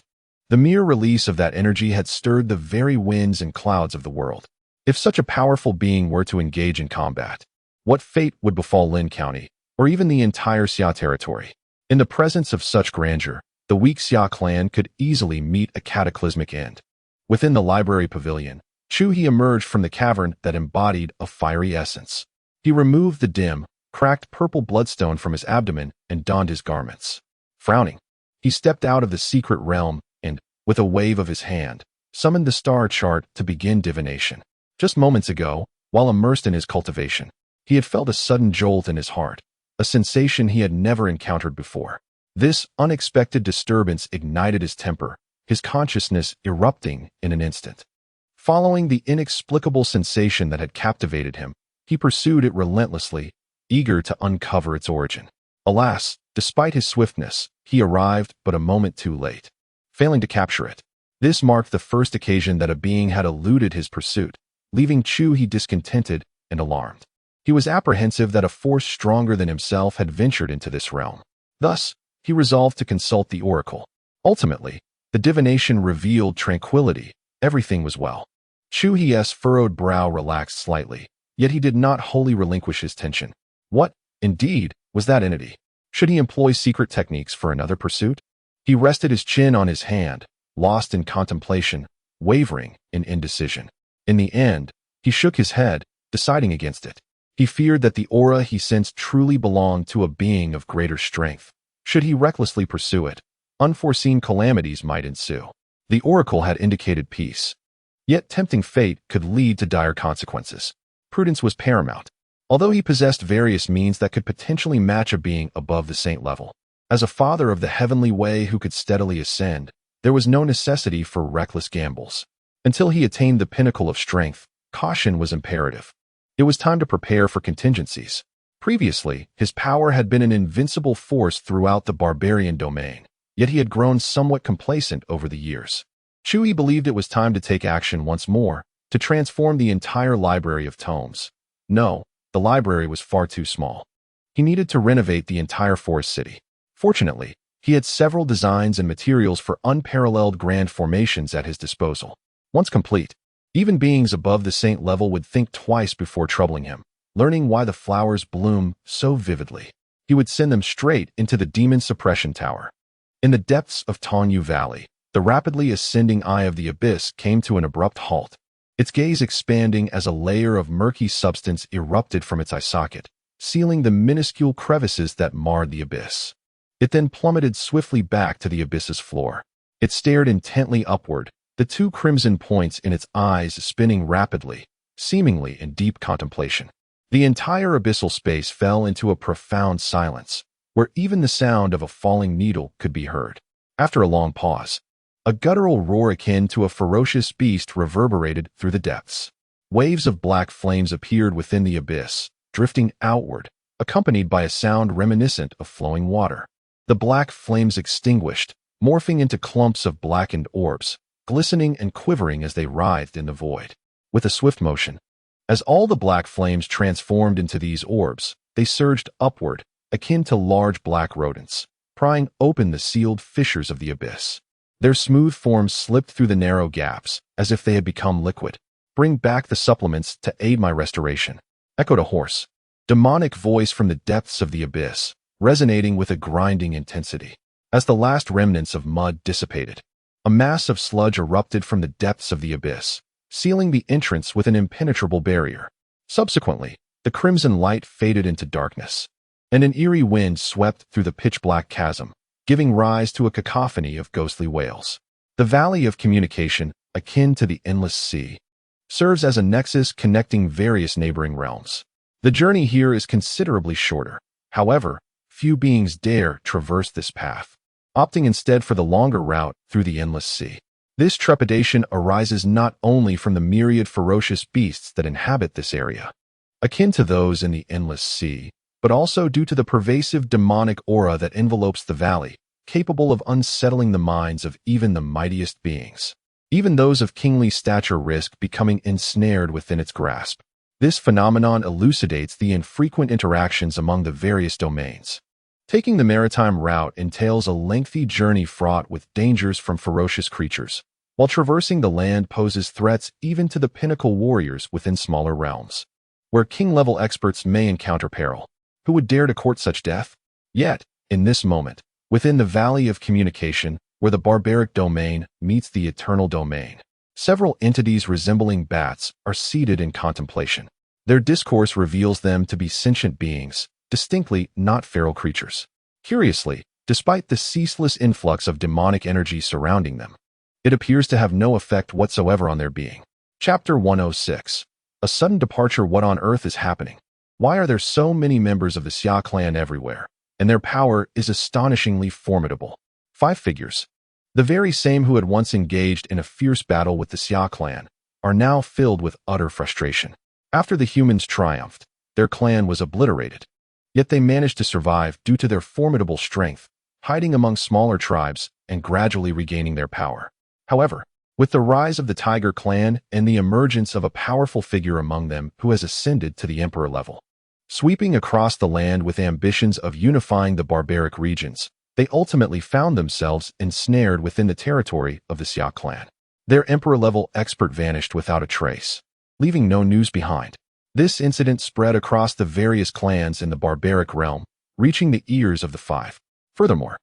The mere release of that energy had stirred the very winds and clouds of the world. If such a powerful being were to engage in combat, what fate would befall Lin County, or even the entire Xia territory? In the presence of such grandeur, the weak Xia Clan could easily meet a cataclysmic end. Within the library pavilion, Chu He emerged from the cavern that embodied a fiery essence. He removed the dim, cracked purple bloodstone from his abdomen and donned his garments. Frowning, he stepped out of the secret realm and, with a wave of his hand, summoned the star chart to begin divination. Just moments ago, while immersed in his cultivation, he had felt a sudden jolt in his heart, a sensation he had never encountered before. This unexpected disturbance ignited his temper, his consciousness erupting in an instant. Following the inexplicable sensation that had captivated him, he pursued it relentlessly, eager to uncover its origin. Alas, despite his swiftness, he arrived but a moment too late, failing to capture it. This marked the first occasion that a being had eluded his pursuit, leaving Chu He discontented and alarmed. He was apprehensive that a force stronger than himself had ventured into this realm. Thus, he resolved to consult the oracle. Ultimately, the divination revealed tranquility. Everything was well. Chu He's furrowed brow relaxed slightly, yet he did not wholly relinquish his tension. What, indeed, was that entity? Should he employ secret techniques for another pursuit? He rested his chin on his hand, lost in contemplation, wavering in indecision. In the end, he shook his head, deciding against it. He feared that the aura he sensed truly belonged to a being of greater strength. Should he recklessly pursue it, unforeseen calamities might ensue. The oracle had indicated peace. Yet tempting fate could lead to dire consequences. Prudence was paramount, although he possessed various means that could potentially match a being above the saint level. As a father of the heavenly way who could steadily ascend, there was no necessity for reckless gambles. Until he attained the pinnacle of strength, caution was imperative. It was time to prepare for contingencies. Previously, his power had been an invincible force throughout the barbarian domain, yet he had grown somewhat complacent over the years. Chu He believed it was time to take action once more, to transform the entire library of tomes. No, the library was far too small. He needed to renovate the entire forest city. Fortunately, he had several designs and materials for unparalleled grand formations at his disposal. Once complete, even beings above the saint level would think twice before troubling him, learning why the flowers bloom so vividly. He would send them straight into the demon suppression tower. In the depths of Tongyu Valley, the rapidly ascending eye of the abyss came to an abrupt halt, its gaze expanding as a layer of murky substance erupted from its eye socket, sealing the minuscule crevices that marred the abyss. It then plummeted swiftly back to the abyss's floor. It stared intently upward, the two crimson points in its eyes spinning rapidly, seemingly in deep contemplation. The entire abyssal space fell into a profound silence, where even the sound of a falling needle could be heard. After a long pause, a guttural roar akin to a ferocious beast reverberated through the depths. Waves of black flames appeared within the abyss, drifting outward, accompanied by a sound reminiscent of flowing water. The black flames extinguished, morphing into clumps of blackened orbs, glistening and quivering as they writhed in the void. With a swift motion, as all the black flames transformed into these orbs, they surged upward, akin to large black rodents, prying open the sealed fissures of the abyss. Their smooth forms slipped through the narrow gaps, as if they had become liquid. "Bring back the supplements to aid my restoration," echoed a hoarse, demonic voice from the depths of the abyss, resonating with a grinding intensity. As the last remnants of mud dissipated, a mass of sludge erupted from the depths of the abyss, sealing the entrance with an impenetrable barrier. Subsequently, the crimson light faded into darkness, and an eerie wind swept through the pitch-black chasm, giving rise to a cacophony of ghostly wails. The Valley of Communication, akin to the endless sea, serves as a nexus connecting various neighboring realms. The journey here is considerably shorter. However, few beings dare traverse this path, opting instead for the longer route through the endless sea. This trepidation arises not only from the myriad ferocious beasts that inhabit this area, akin to those in the endless sea, but also due to the pervasive demonic aura that envelopes the valley, capable of unsettling the minds of even the mightiest beings. Even those of kingly stature risk becoming ensnared within its grasp. This phenomenon elucidates the infrequent interactions among the various domains. Taking the maritime route entails a lengthy journey fraught with dangers from ferocious creatures, while traversing the land poses threats even to the pinnacle warriors within smaller realms, where king-level experts may encounter peril. Who would dare to court such death? Yet, in this moment, within the Valley of Communication, where the barbaric domain meets the eternal domain, several entities resembling bats are seated in contemplation. Their discourse reveals them to be sentient beings, distinctly not feral creatures. Curiously, despite the ceaseless influx of demonic energy surrounding them, it appears to have no effect whatsoever on their being. Chapter 106. A sudden departure. What on earth is happening? Why are there so many members of the Xia Clan everywhere? And their power is astonishingly formidable. 5 figures, the very same who had once engaged in a fierce battle with the Xia Clan, are now filled with utter frustration. After the humans triumphed, their clan was obliterated. Yet they managed to survive due to their formidable strength, hiding among smaller tribes and gradually regaining their power. However, with the rise of the Tiger Clan and the emergence of a powerful figure among them who has ascended to the emperor level, sweeping across the land with ambitions of unifying the barbaric regions, they ultimately found themselves ensnared within the territory of the Xia Clan. Their emperor-level expert vanished without a trace, leaving no news behind. This incident spread across the various clans in the barbaric realm, reaching the ears of the 5. Furthermore,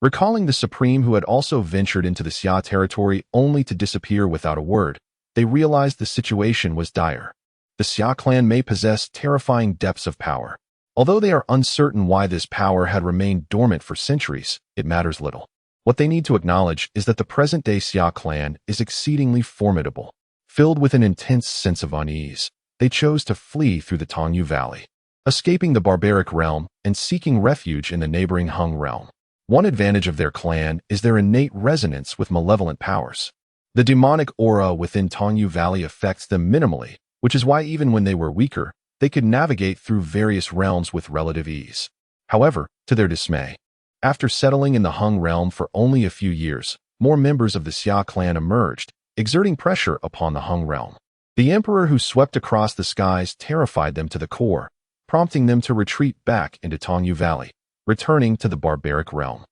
recalling the Supreme who had also ventured into the Xia territory only to disappear without a word, they realized the situation was dire. The Xia Clan may possess terrifying depths of power. Although they are uncertain why this power had remained dormant for centuries, it matters little. What they need to acknowledge is that the present-day Xia Clan is exceedingly formidable. Filled with an intense sense of unease, they chose to flee through the Tongyu Valley, escaping the barbaric realm and seeking refuge in the neighboring Hung realm. One advantage of their clan is their innate resonance with malevolent powers. The demonic aura within Tongyu Valley affects them minimally, which is why even when they were weaker, they could navigate through various realms with relative ease. However, to their dismay, after settling in the Hung realm for only a few years, more members of the Xia Clan emerged, exerting pressure upon the Hung realm. The emperor who swept across the skies terrified them to the core, prompting them to retreat back into Tongyu Valley, returning to the barbaric realm.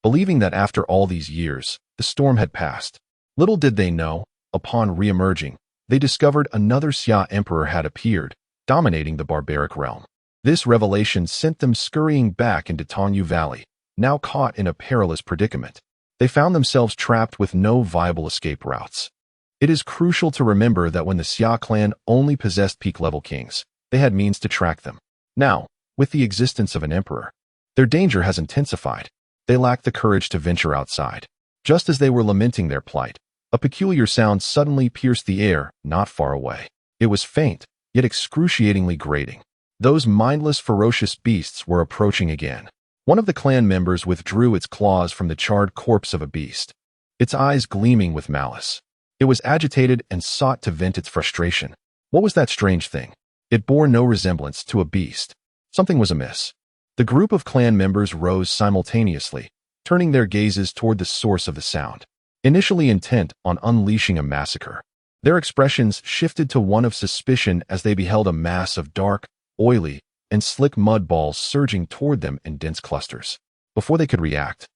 Believing that after all these years, the storm had passed, little did they know, upon re-emerging, they discovered another Xia emperor had appeared, dominating the barbaric realm. This revelation sent them scurrying back into Tongyu Valley, now caught in a perilous predicament. They found themselves trapped with no viable escape routes. It is crucial to remember that when the Xia Clan only possessed peak-level kings, they had means to track them. Now, with the existence of an emperor, their danger has intensified. They lack the courage to venture outside. Just as they were lamenting their plight, a peculiar sound suddenly pierced the air not far away. It was faint, yet excruciatingly grating. Those mindless, ferocious beasts were approaching again. One of the clan members withdrew its claws from the charred corpse of a beast, its eyes gleaming with malice. It was agitated and sought to vent its frustration. What was that strange thing? It bore no resemblance to a beast. Something was amiss. The group of clan members rose simultaneously, turning their gazes toward the source of the sound. Initially intent on unleashing a massacre, their expressions shifted to one of suspicion as they beheld a mass of dark, oily, and slick mud balls surging toward them in dense clusters. Before they could react,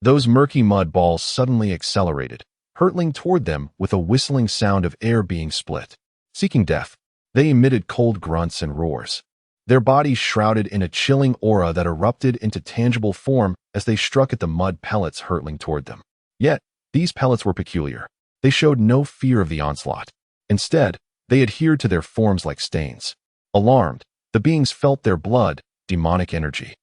those murky mud balls suddenly accelerated, hurtling toward them with a whistling sound of air being split. Seeking death, they emitted cold grunts and roars, their bodies shrouded in a chilling aura that erupted into tangible form as they struck at the mud pellets hurtling toward them. Yet, these pellets were peculiar. They showed no fear of the onslaught. Instead, they adhered to their forms like stains. Alarmed, the beings felt their blood, demonic energy,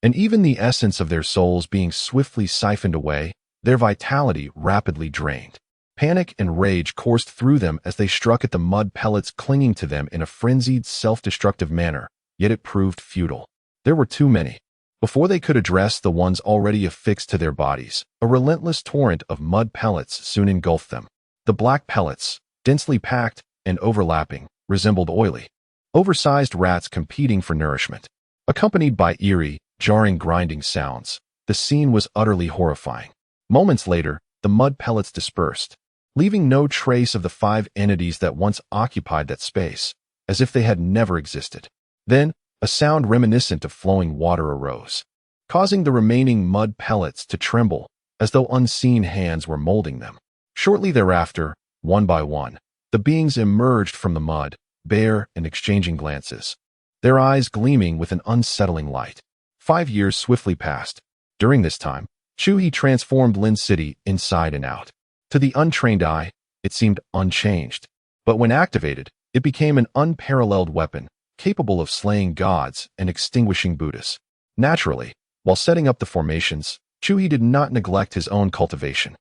and even the essence of their souls being swiftly siphoned away, their vitality rapidly drained. Panic and rage coursed through them as they struck at the mud pellets clinging to them in a frenzied, self-destructive manner, yet it proved futile. There were too many. Before they could address the ones already affixed to their bodies, a relentless torrent of mud pellets soon engulfed them. The black pellets, densely packed and overlapping, resembled oily, oversized rats competing for nourishment. Accompanied by eerie, jarring grinding sounds, the scene was utterly horrifying. Moments later, the mud pellets dispersed, leaving no trace of the 5 entities that once occupied that space, as if they had never existed. Then, a sound reminiscent of flowing water arose, causing the remaining mud pellets to tremble, as though unseen hands were molding them. Shortly thereafter, one by one, the beings emerged from the mud, bare and exchanging glances, their eyes gleaming with an unsettling light. 5 years swiftly passed. During this time, Chu He transformed Lin City inside and out. To the untrained eye, it seemed unchanged, but when activated, it became an unparalleled weapon, capable of slaying gods and extinguishing Buddhas. Naturally, while setting up the formations, Chu He did not neglect his own cultivation.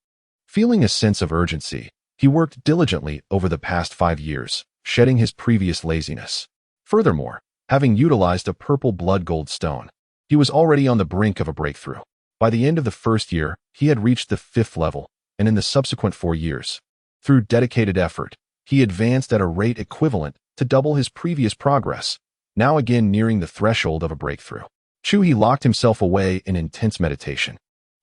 Feeling a sense of urgency, he worked diligently over the past 5 years, shedding his previous laziness. Furthermore, having utilized a purple blood gold stone, he was already on the brink of a breakthrough. By the end of the first year, he had reached the 5th level, and in the subsequent 4 years, through dedicated effort, he advanced at a rate equivalent to double his previous progress, now again nearing the threshold of a breakthrough. Chu He locked himself away in intense meditation.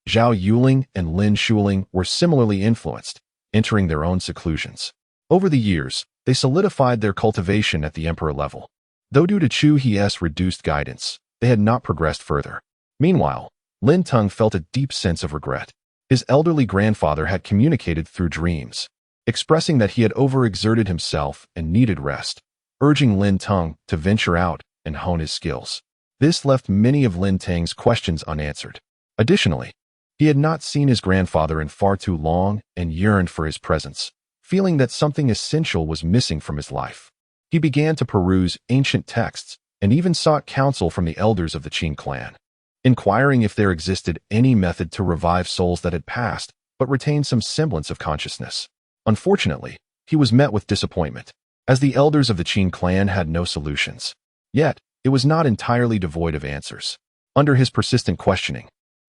Zhao Yuling and Lin Shuling were similarly influenced, entering their own seclusions. Over the years, they solidified their cultivation at the emperor level. Though due to Chu He's reduced guidance, they had not progressed further. Meanwhile, Lin Teng felt a deep sense of regret. His elderly grandfather had communicated through dreams, expressing that he had overexerted himself and needed rest, urging Lin Teng to venture out and hone his skills. This left many of Lin Teng's questions unanswered. Additionally, he had not seen his grandfather in far too long and yearned for his presence, feeling that something essential was missing from his life. He began to peruse ancient texts and even sought counsel from the elders of the Xia Clan, inquiring if there existed any method to revive souls that had passed but retained some semblance of consciousness. Unfortunately, he was met with disappointment, as the elders of the Xia Clan had no solutions. Yet, it was not entirely devoid of answers. Under his persistent questioning,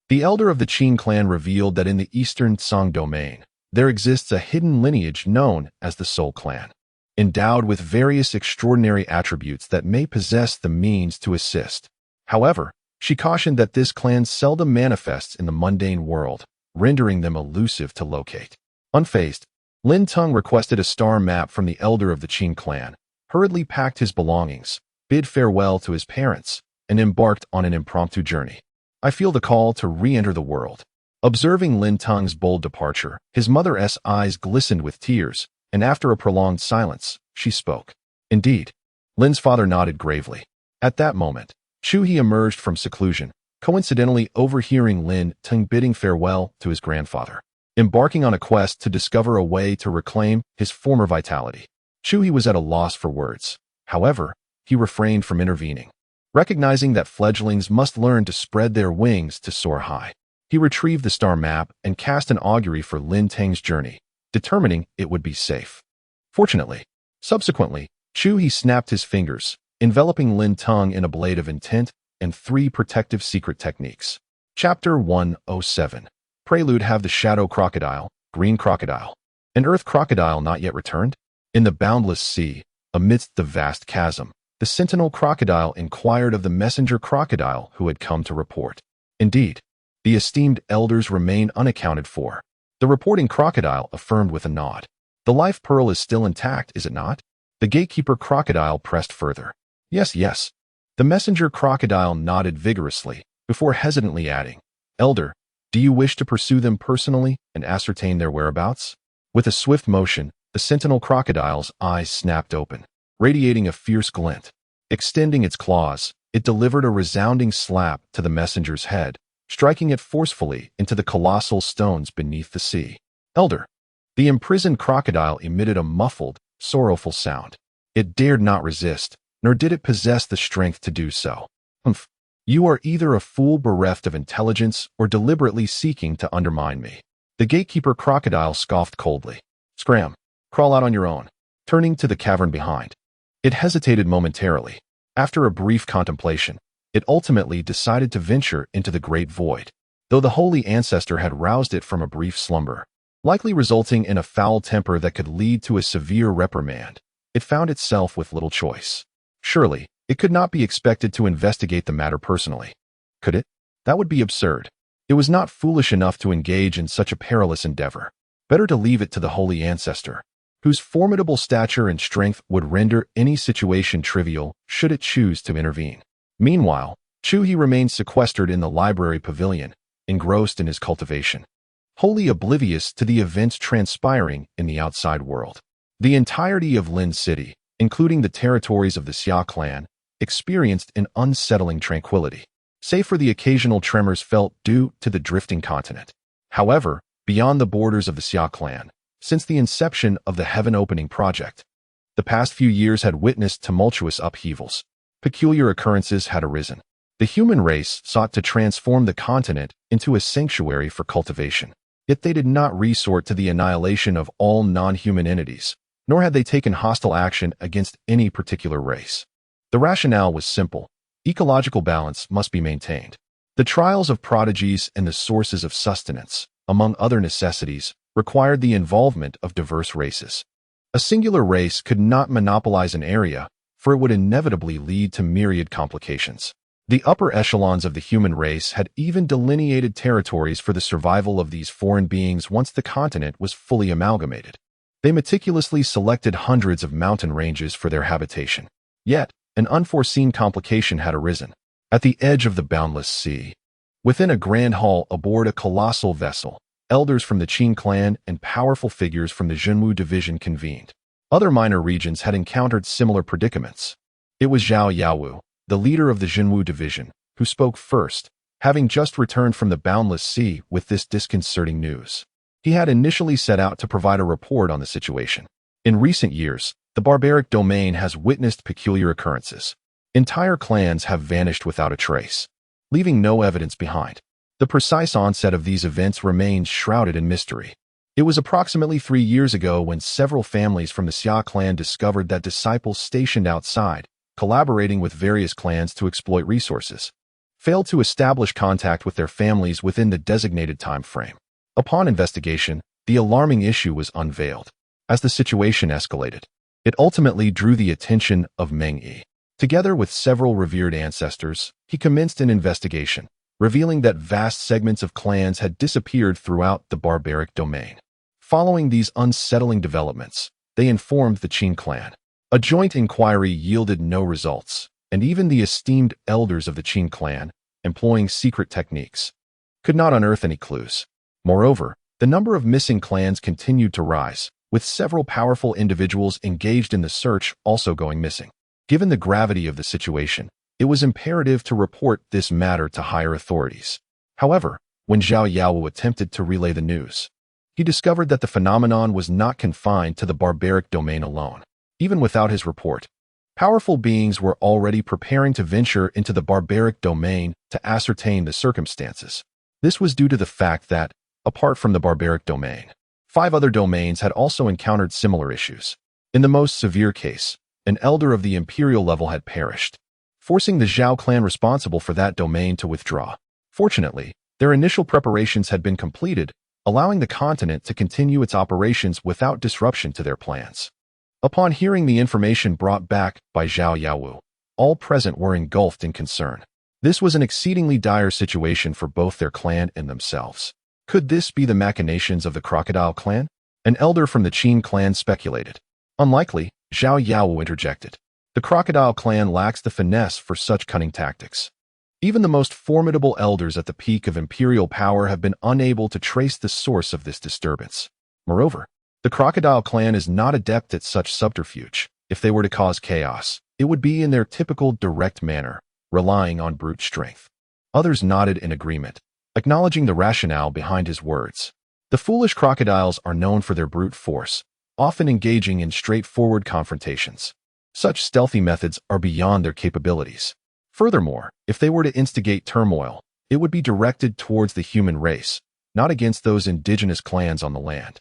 the elder of the Xia Clan revealed that in the eastern Song domain, there exists a hidden lineage known as the Soul Clan, endowed with various extraordinary attributes that may possess the means to assist. However, she cautioned that this clan seldom manifests in the mundane world, rendering them elusive to locate. Unfazed, Lin Teng requested a star map from the elder of the Xia Clan, hurriedly packed his belongings, bid farewell to his parents, and embarked on an impromptu journey. I feel the call to re-enter the world. Observing Lin Teng's bold departure, his mother's eyes glistened with tears, and after a prolonged silence, she spoke. Indeed. Lin's father nodded gravely. At that moment, Chu He emerged from seclusion, coincidentally overhearing Lin Teng bidding farewell to his grandfather, embarking on a quest to discover a way to reclaim his former vitality. Chu He was at a loss for words. However, he refrained from intervening. Recognizing that fledglings must learn to spread their wings to soar high, he retrieved the star map and cast an augury for Lin Teng's journey, determining it would be safe. Fortunately, subsequently, Chu He snapped his fingers, enveloping Lin Teng in a blade of intent and 3 protective secret techniques. Chapter 107. Prelude. Have the shadow crocodile, green crocodile, and earth crocodile not yet returned? In the boundless sea, amidst the vast chasm, the sentinel crocodile inquired of the messenger crocodile who had come to report. Indeed, the esteemed elders remain unaccounted for. The reporting crocodile affirmed with a nod. The life pearl is still intact, is it not? The gatekeeper crocodile pressed further. Yes, yes. The messenger crocodile nodded vigorously, before hesitantly adding, Elder, do you wish to pursue them personally and ascertain their whereabouts? With a swift motion, the sentinel crocodile's eyes snapped open, radiating a fierce glint. Extending its claws, it delivered a resounding slap to the messenger's head, striking it forcefully into the colossal stones beneath the sea. Elder, the imprisoned crocodile emitted a muffled, sorrowful sound. It dared not resist, nor did it possess the strength to do so. Humph. You are either a fool bereft of intelligence or deliberately seeking to undermine me. The gatekeeper crocodile scoffed coldly. Scram. Crawl out on your own. Turning to the cavern behind, it hesitated momentarily. After a brief contemplation, it ultimately decided to venture into the Great Void, though the holy ancestor had roused it from a brief slumber, likely resulting in a foul temper that could lead to a severe reprimand. It found itself with little choice. Surely, it could not be expected to investigate the matter personally. Could it? That would be absurd. It was not foolish enough to engage in such a perilous endeavor. Better to leave it to the holy ancestor, whose formidable stature and strength would render any situation trivial should it choose to intervene. Meanwhile, Chu He remained sequestered in the library pavilion, engrossed in his cultivation, wholly oblivious to the events transpiring in the outside world. The entirety of Lin City, including the territories of the Xia Clan, experienced an unsettling tranquility, save for the occasional tremors felt due to the drifting continent. However, beyond the borders of the Xia Clan, since the inception of the Heaven Opening Project, the past few years had witnessed tumultuous upheavals. Peculiar occurrences had arisen. The human race sought to transform the continent into a sanctuary for cultivation. Yet they did not resort to the annihilation of all non-human entities, nor had they taken hostile action against any particular race. The rationale was simple. Ecological balance must be maintained. The trials of prodigies and the sources of sustenance, among other necessities, required the involvement of diverse races. A singular race could not monopolize an area, for it would inevitably lead to myriad complications. The upper echelons of the human race had even delineated territories for the survival of these foreign beings once the continent was fully amalgamated. They meticulously selected hundreds of mountain ranges for their habitation. Yet, an unforeseen complication had arisen. At the edge of the boundless sea, within a grand hall aboard a colossal vessel, elders from the Xia Clan and powerful figures from the Zhenwu division convened. Other minor regions had encountered similar predicaments. It was Zhao Yaowu, the leader of the Zhenwu division, who spoke first, having just returned from the boundless sea with this disconcerting news. He had initially set out to provide a report on the situation. In recent years, the barbaric domain has witnessed peculiar occurrences. Entire clans have vanished without a trace, leaving no evidence behind. The precise onset of these events remains shrouded in mystery. It was approximately 3 years ago when several families from the Xia Clan discovered that disciples stationed outside, collaborating with various clans to exploit resources, failed to establish contact with their families within the designated time frame. Upon investigation, the alarming issue was unveiled. As the situation escalated, it ultimately drew the attention of Meng Yi. Together with several revered ancestors, he commenced an investigation, revealing that vast segments of clans had disappeared throughout the barbaric domain. Following these unsettling developments, they informed the Xia Clan. A joint inquiry yielded no results, and even the esteemed elders of the Xia Clan, employing secret techniques, could not unearth any clues. Moreover, the number of missing clans continued to rise, with several powerful individuals engaged in the search also going missing. Given the gravity of the situation, it was imperative to report this matter to higher authorities. However, when Zhao Yaowu attempted to relay the news, he discovered that the phenomenon was not confined to the barbaric domain alone. Even without his report, powerful beings were already preparing to venture into the barbaric domain to ascertain the circumstances. This was due to the fact that, apart from the barbaric domain, 5 other domains had also encountered similar issues. In the most severe case, an elder of the imperial level had perished, forcing the Zhao clan responsible for that domain to withdraw. Fortunately, their initial preparations had been completed, allowing the continent to continue its operations without disruption to their plans. Upon hearing the information brought back by Zhao Yaowu, all present were engulfed in concern. This was an exceedingly dire situation for both their clan and themselves. Could this be the machinations of the Crocodile clan? An elder from the Xia clan speculated. Unlikely, Zhao Yaowu interjected. The Crocodile clan lacks the finesse for such cunning tactics. Even the most formidable elders at the peak of imperial power have been unable to trace the source of this disturbance. Moreover, the Crocodile clan is not adept at such subterfuge. If they were to cause chaos, it would be in their typical direct manner, relying on brute strength. Others nodded in agreement, acknowledging the rationale behind his words. The foolish crocodiles are known for their brute force, often engaging in straightforward confrontations. Such stealthy methods are beyond their capabilities. Furthermore, if they were to instigate turmoil, it would be directed towards the human race, not against those indigenous clans on the land.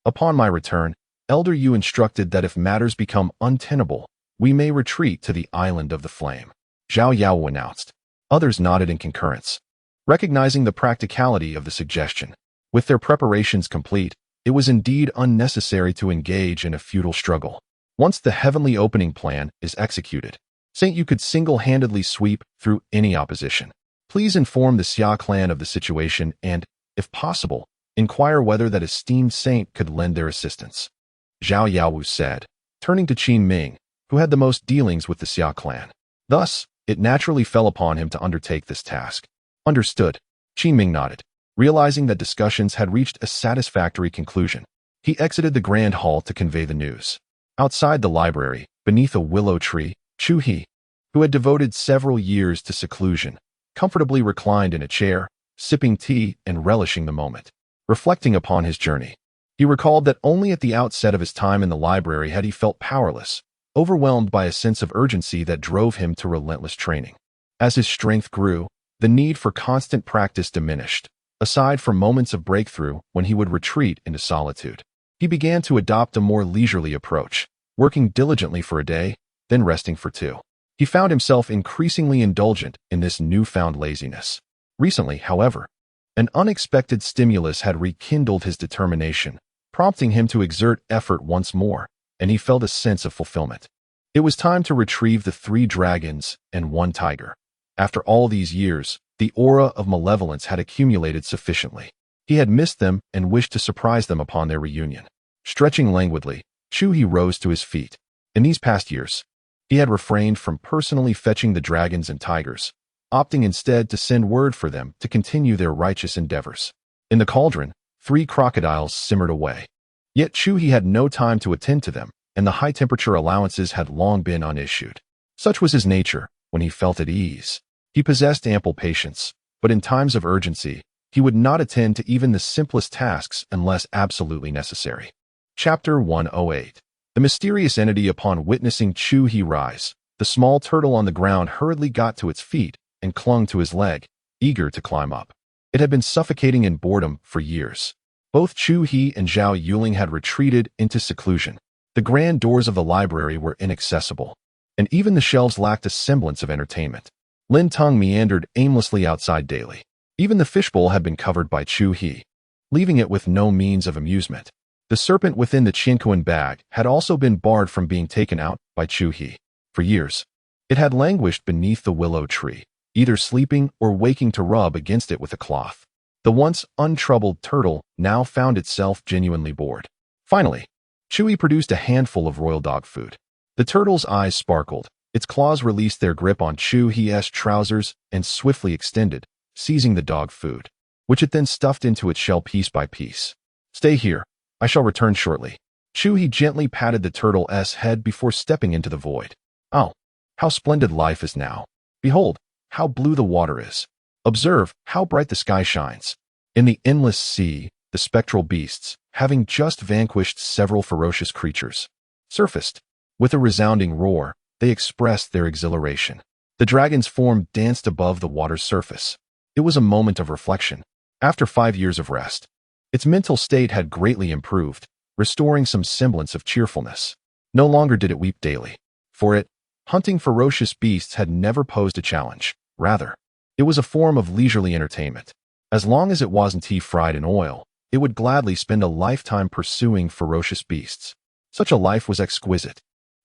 Upon my return, Elder Yu instructed that if matters become untenable, we may retreat to the Island of the Flame. Zhao Yaowu announced. Others nodded in concurrence, recognizing the practicality of the suggestion. With their preparations complete, it was indeed unnecessary to engage in a futile struggle. Once the heavenly opening plan is executed, Saint Yu could single-handedly sweep through any opposition. Please inform the Xia Clan of the situation and, if possible, inquire whether that esteemed saint could lend their assistance, Zhao Yaowu said, turning to Qin Ming, who had the most dealings with the Xia Clan. Thus, it naturally fell upon him to undertake this task. Understood. Qin Ming nodded, realizing that discussions had reached a satisfactory conclusion. He exited the grand hall to convey the news. Outside the library, beneath a willow tree, Chu He, who had devoted several years to seclusion, comfortably reclined in a chair, sipping tea and relishing the moment. Reflecting upon his journey, he recalled that only at the outset of his time in the library had he felt powerless, overwhelmed by a sense of urgency that drove him to relentless training. As his strength grew, the need for constant practice diminished, aside from moments of breakthrough when he would retreat into solitude. He began to adopt a more leisurely approach, working diligently for a day, then resting for two. He found himself increasingly indulgent in this newfound laziness. Recently, however, an unexpected stimulus had rekindled his determination, prompting him to exert effort once more, and he felt a sense of fulfillment. It was time to retrieve the 3 dragons and 1 tiger. After all these years, the aura of malevolence had accumulated sufficiently. He had missed them and wished to surprise them upon their reunion. Stretching languidly, Chu He rose to his feet. In these past years, he had refrained from personally fetching the dragons and tigers, opting instead to send word for them to continue their righteous endeavors. In the cauldron, 3 crocodiles simmered away. Yet Chu He had no time to attend to them, and the high-temperature allowances had long been unissued. Such was his nature when he felt at ease. He possessed ample patience, but in times of urgency, he would not attend to even the simplest tasks unless absolutely necessary. Chapter 108. The mysterious entity. Upon witnessing Chu He rise, the small turtle on the ground hurriedly got to its feet and clung to his leg, eager to climb up. It had been suffocating in boredom for years. Both Chu He and Zhao Yuling had retreated into seclusion. The grand doors of the library were inaccessible, and even the shelves lacked a semblance of entertainment. Lin Tong meandered aimlessly outside daily. Even the fishbowl had been covered by Chu He, leaving it with no means of amusement. The serpent within the Qianquan bag had also been barred from being taken out by Chu He. For years, it had languished beneath the willow tree, either sleeping or waking to rub against it with a cloth. The once untroubled turtle now found itself genuinely bored. Finally, Chu He produced a handful of royal dog food. The turtle's eyes sparkled. Its claws released their grip on Chu He's trousers and swiftly extended, seizing the dog food, which it then stuffed into its shell piece by piece. Stay here. I shall return shortly. Chu He gently patted the turtle's head before stepping into the void. Oh, how splendid life is now. Behold, how blue the water is. Observe how bright the sky shines. In the endless sea, the spectral beasts, having just vanquished several ferocious creatures, surfaced. With a resounding roar, they expressed their exhilaration. The dragon's form danced above the water's surface. It was a moment of reflection. After 5 years of rest, its mental state had greatly improved, restoring some semblance of cheerfulness. No longer did it weep daily. For it, hunting ferocious beasts had never posed a challenge. Rather, it was a form of leisurely entertainment. As long as it wasn't fried in oil, it would gladly spend a lifetime pursuing ferocious beasts. Such a life was exquisite.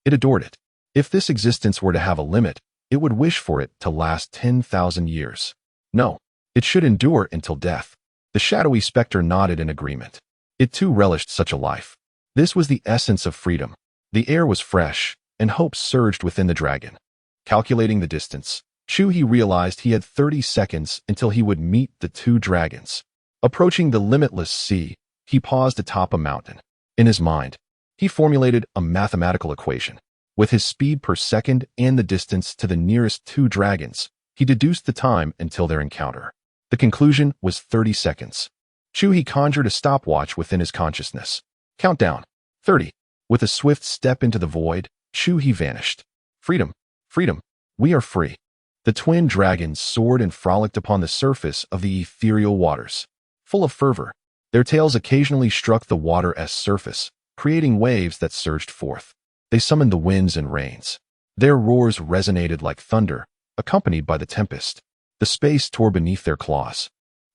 It adored it. If this existence were to have a limit, it would wish for it to last 10,000 years. No, it should endure until death. The shadowy specter nodded in agreement. It too relished such a life. This was the essence of freedom. The air was fresh, and hope surged within the dragon. Calculating the distance, Chu He realized he had 30 seconds until he would meet the 2 dragons. Approaching the limitless sea, he paused atop a mountain. In his mind, he formulated a mathematical equation. With his speed per second and the distance to the nearest 2 dragons, he deduced the time until their encounter. The conclusion was 30 seconds. Chu He conjured a stopwatch within his consciousness. Countdown. 30. With a swift step into the void, Chu He vanished. Freedom. Freedom. We are free. The twin dragons soared and frolicked upon the surface of the ethereal waters. Full of fervor, their tails occasionally struck the water's surface, creating waves that surged forth. They summoned the winds and rains. Their roars resonated like thunder, accompanied by the tempest. The space tore beneath their claws.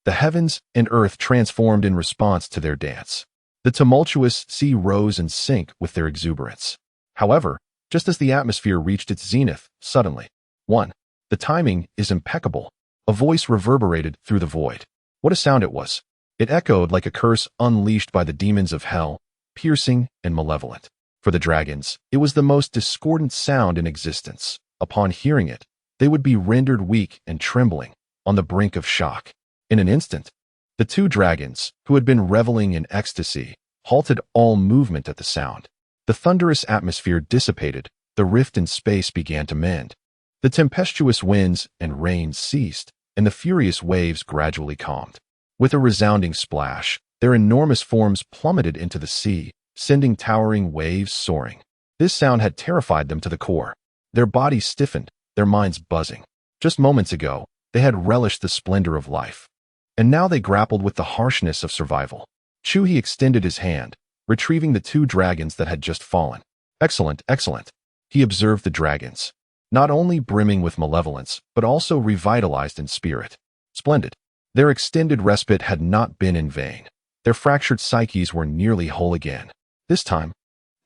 The heavens and earth transformed in response to their dance. The tumultuous sea rose and sank with their exuberance. However, just as the atmosphere reached its zenith, suddenly, 1. The timing is impeccable. A voice reverberated through the void. What a sound it was! It echoed like a curse unleashed by the demons of hell, piercing and malevolent. For the dragons, it was the most discordant sound in existence. Upon hearing it, they would be rendered weak and trembling, on the brink of shock. In an instant, the two dragons, who had been reveling in ecstasy, halted all movement at the sound. The thunderous atmosphere dissipated, the rift in space began to mend. The tempestuous winds and rains ceased, and the furious waves gradually calmed. With a resounding splash, their enormous forms plummeted into the sea, sending towering waves soaring. This sound had terrified them to the core. Their bodies stiffened, their minds buzzing. Just moments ago, they had relished the splendor of life. And now they grappled with the harshness of survival. Chu He extended his hand, retrieving the two dragons that had just fallen. Excellent, excellent. He observed the dragons, not only brimming with malevolence, but also revitalized in spirit. Splendid. Their extended respite had not been in vain. Their fractured psyches were nearly whole again. This time,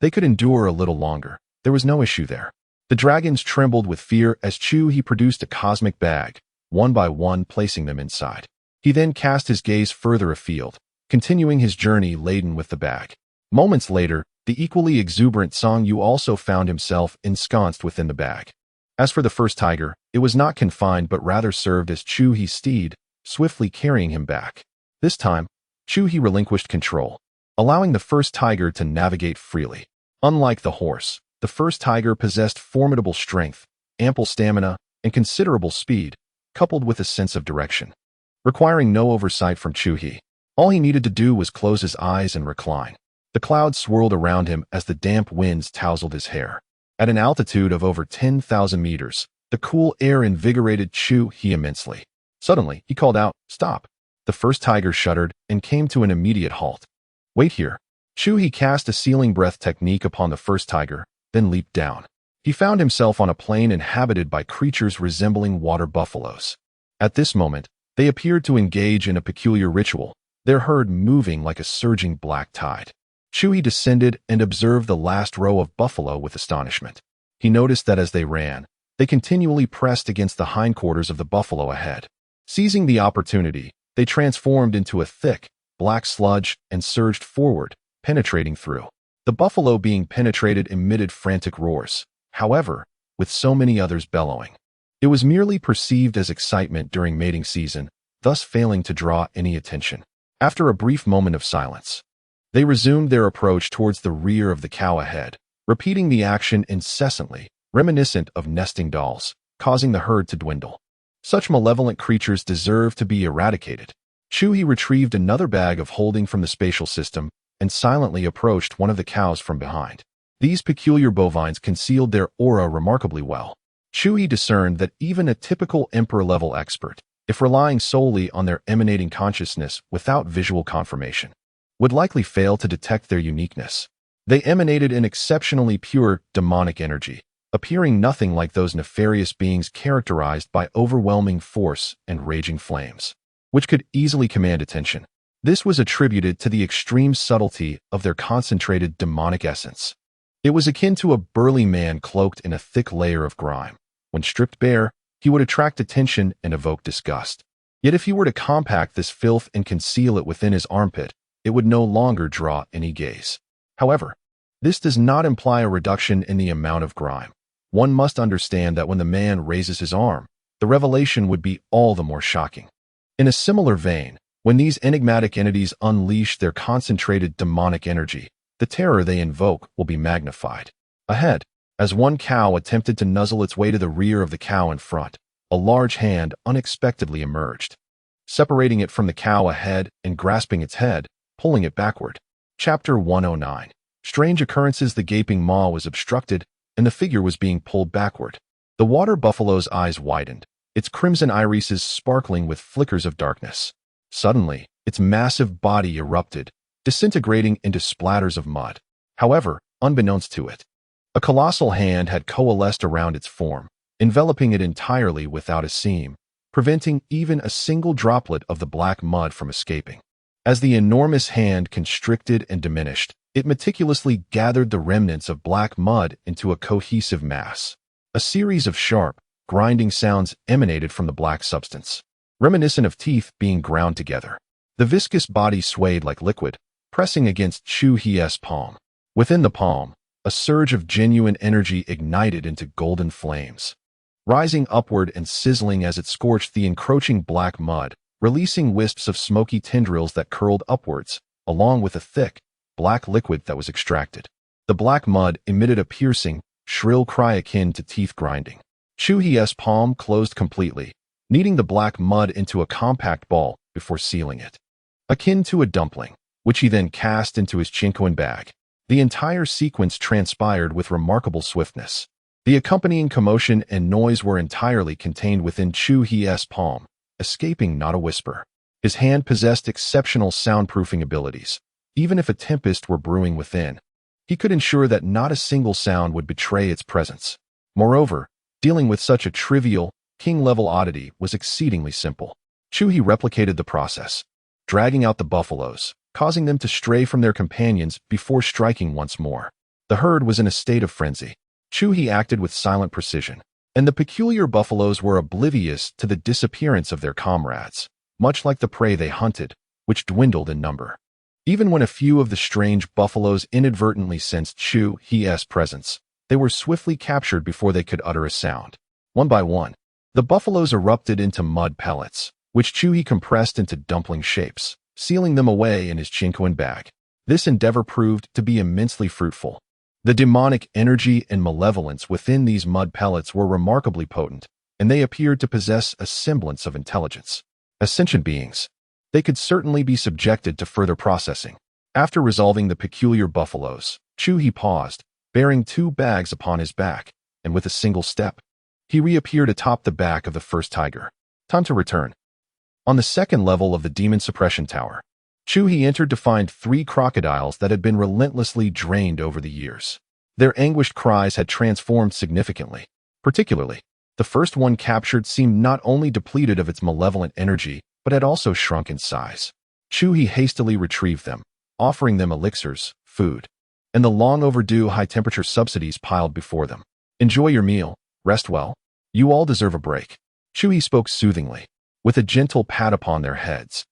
they could endure a little longer. There was no issue there. The dragons trembled with fear as Chu He produced a cosmic bag, one by one placing them inside. He then cast his gaze further afield, continuing his journey laden with the bag. Moments later, the equally exuberant Song Yu also found himself ensconced within the bag. As for the first tiger, it was not confined but rather served as Chu He's steed, swiftly carrying him back. This time, Chu He relinquished control, allowing the first tiger to navigate freely. Unlike the horse, the first tiger possessed formidable strength, ample stamina, and considerable speed, coupled with a sense of direction. Requiring no oversight from Chu He, all he needed to do was close his eyes and recline. The clouds swirled around him as the damp winds tousled his hair. At an altitude of over 10,000 meters, the cool air invigorated Chu He immensely. Suddenly, he called out, "Stop!" The first tiger shuddered and came to an immediate halt. "Wait here." Chu He cast a sealing breath technique upon the first tiger, then leaped down. He found himself on a plain inhabited by creatures resembling water buffaloes. At this moment, they appeared to engage in a peculiar ritual, their herd moving like a surging black tide. Chu He descended and observed the last row of buffalo with astonishment. He noticed that as they ran, they continually pressed against the hindquarters of the buffalo ahead. Seizing the opportunity, they transformed into a thick, black sludge and surged forward, penetrating through. The buffalo being penetrated emitted frantic roars, however, with so many others bellowing. It was merely perceived as excitement during mating season, thus failing to draw any attention. After a brief moment of silence, they resumed their approach towards the rear of the cow ahead, repeating the action incessantly, reminiscent of nesting dolls, causing the herd to dwindle. Such malevolent creatures deserve to be eradicated. Chu He retrieved another bag of holding from the spatial system and silently approached one of the cows from behind. These peculiar bovines concealed their aura remarkably well. Chu He discerned that even a typical emperor-level expert, if relying solely on their emanating consciousness without visual confirmation, would likely fail to detect their uniqueness. They emanated an exceptionally pure, demonic energy, appearing nothing like those nefarious beings characterized by overwhelming force and raging flames, which could easily command attention. This was attributed to the extreme subtlety of their concentrated demonic essence. It was akin to a burly man cloaked in a thick layer of grime. When stripped bare, he would attract attention and evoke disgust. Yet if he were to compact this filth and conceal it within his armpit, it would no longer draw any gaze. However, this does not imply a reduction in the amount of grime. One must understand that when the man raises his arm, the revelation would be all the more shocking. In a similar vein, when these enigmatic entities unleash their concentrated demonic energy, the terror they invoke will be magnified. Ahead, as one cow attempted to nuzzle its way to the rear of the cow in front, a large hand unexpectedly emerged, separating it from the cow ahead and grasping its head, pulling it backward. Chapter 109. Strange occurrences. The gaping maw was obstructed, and the figure was being pulled backward. The water buffalo's eyes widened, its crimson irises sparkling with flickers of darkness. Suddenly, its massive body erupted, disintegrating into splatters of mud. However, unbeknownst to it, a colossal hand had coalesced around its form, enveloping it entirely without a seam, preventing even a single droplet of the black mud from escaping. As the enormous hand constricted and diminished, it meticulously gathered the remnants of black mud into a cohesive mass. A series of sharp, grinding sounds emanated from the black substance, reminiscent of teeth being ground together. The viscous body swayed like liquid, pressing against Chu He's palm. Within the palm, a surge of genuine energy ignited into golden flames, rising upward and sizzling as it scorched the encroaching black mud, releasing wisps of smoky tendrils that curled upwards, along with a thick, black liquid that was extracted. The black mud emitted a piercing, shrill cry akin to teeth grinding. Chu He's palm closed completely, kneading the black mud into a compact ball before sealing it, akin to a dumpling, which he then cast into his chincoin bag. The entire sequence transpired with remarkable swiftness. The accompanying commotion and noise were entirely contained within Chu He's palm, escaping not a whisper. His hand possessed exceptional soundproofing abilities. Even if a tempest were brewing within, he could ensure that not a single sound would betray its presence. Moreover, dealing with such a trivial, king-level oddity was exceedingly simple. Chu He replicated the process, dragging out the buffaloes, causing them to stray from their companions before striking once more. The herd was in a state of frenzy. Chu He acted with silent precision, and the peculiar buffaloes were oblivious to the disappearance of their comrades, much like the prey they hunted, which dwindled in number. Even when a few of the strange buffaloes inadvertently sensed Chu He's presence, they were swiftly captured before they could utter a sound. One by one, the buffaloes erupted into mud pellets, which Chu He compressed into dumpling shapes, sealing them away in his chincoin bag. This endeavor proved to be immensely fruitful. The demonic energy and malevolence within these mud pellets were remarkably potent, and they appeared to possess a semblance of intelligence. As sentient beings, they could certainly be subjected to further processing. After resolving the peculiar buffaloes, Chu He paused, bearing 2 bags upon his back, and with a single step, he reappeared atop the back of the first tiger. Time to return. On the second level of the demon suppression tower, Chu He entered to find 3 crocodiles that had been relentlessly drained over the years. Their anguished cries had transformed significantly. Particularly, the first one captured seemed not only depleted of its malevolent energy, but had also shrunk in size. Chu He hastily retrieved them, offering them elixirs, food, and the long-overdue high-temperature subsidies piled before them. Enjoy your meal, rest well. You all deserve a break. Chu He spoke soothingly, with a gentle pat upon their heads.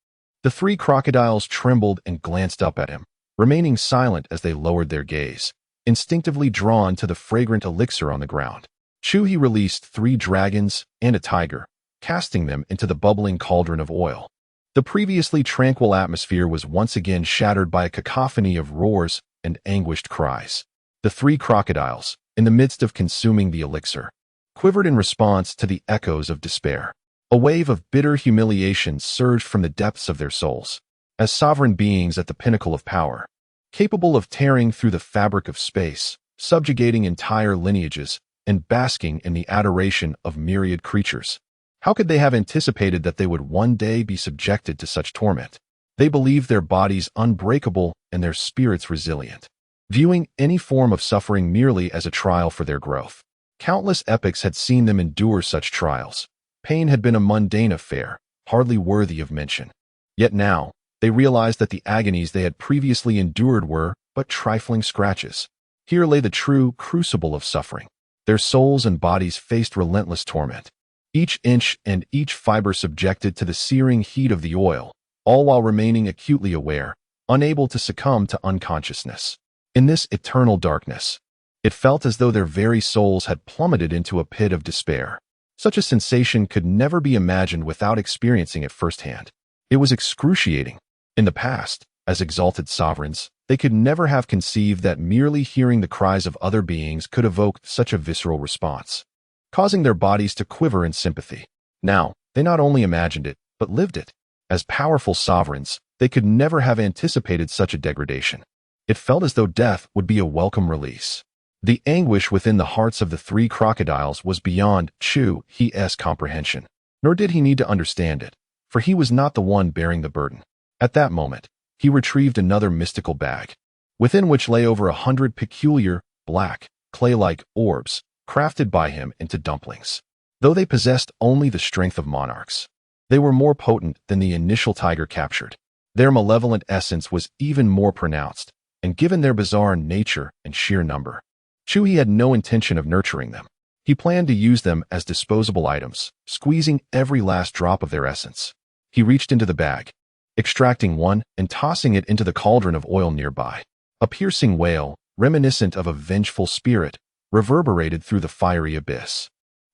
The 3 crocodiles trembled and glanced up at him, remaining silent as they lowered their gaze, instinctively drawn to the fragrant elixir on the ground. Chu He released 3 dragons and a tiger, casting them into the bubbling cauldron of oil. The previously tranquil atmosphere was once again shattered by a cacophony of roars and anguished cries. The 3 crocodiles, in the midst of consuming the elixir, quivered in response to the echoes of despair. A wave of bitter humiliation surged from the depths of their souls. As sovereign beings at the pinnacle of power, capable of tearing through the fabric of space, subjugating entire lineages, and basking in the adoration of myriad creatures, how could they have anticipated that they would one day be subjected to such torment? They believed their bodies unbreakable and their spirits resilient, viewing any form of suffering merely as a trial for their growth. Countless epochs had seen them endure such trials. Pain had been a mundane affair, hardly worthy of mention. Yet now, they realized that the agonies they had previously endured were but trifling scratches. Here lay the true crucible of suffering. Their souls and bodies faced relentless torment, each inch and each fiber subjected to the searing heat of the oil, all while remaining acutely aware, unable to succumb to unconsciousness. In this eternal darkness, it felt as though their very souls had plummeted into a pit of despair. Such a sensation could never be imagined without experiencing it firsthand. It was excruciating. In the past, as exalted sovereigns, they could never have conceived that merely hearing the cries of other beings could evoke such a visceral response, causing their bodies to quiver in sympathy. Now, they not only imagined it, but lived it. As powerful sovereigns, they could never have anticipated such a degradation. It felt as though death would be a welcome release. The anguish within the hearts of the 3 crocodiles was beyond Chu He's comprehension. Nor did he need to understand it, for he was not the one bearing the burden. At that moment, he retrieved another mystical bag, within which lay over 100 peculiar, black, clay-like orbs, crafted by him into dumplings. Though they possessed only the strength of monarchs, they were more potent than the initial tiger captured. Their malevolent essence was even more pronounced, and given their bizarre nature and sheer number, Chu He had no intention of nurturing them. He planned to use them as disposable items, squeezing every last drop of their essence. He reached into the bag, extracting one and tossing it into the cauldron of oil nearby. A piercing wail, reminiscent of a vengeful spirit, reverberated through the fiery abyss,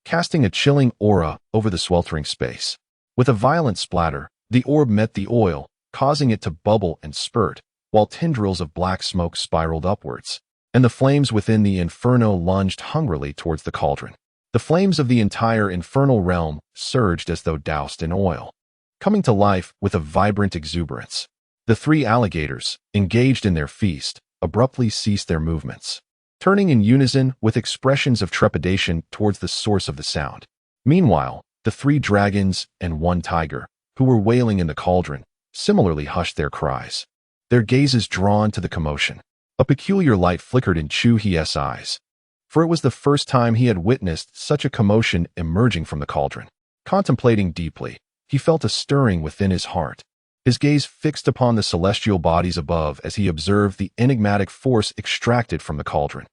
casting a chilling aura over the sweltering space. With a violent splatter, the orb met the oil, causing it to bubble and spurt, while tendrils of black smoke spiraled upwards, and the flames within the inferno lunged hungrily towards the cauldron. The flames of the entire infernal realm surged as though doused in oil, coming to life with a vibrant exuberance. The three alligators, engaged in their feast, abruptly ceased their movements, turning in unison with expressions of trepidation towards the source of the sound. Meanwhile, the three dragons and one tiger, who were wailing in the cauldron, similarly hushed their cries, their gazes drawn to the commotion. A peculiar light flickered in Chu He's eyes, for it was the first time he had witnessed such a commotion emerging from the cauldron. Contemplating deeply, he felt a stirring within his heart, his gaze fixed upon the celestial bodies above as he observed the enigmatic force extracted from the cauldron.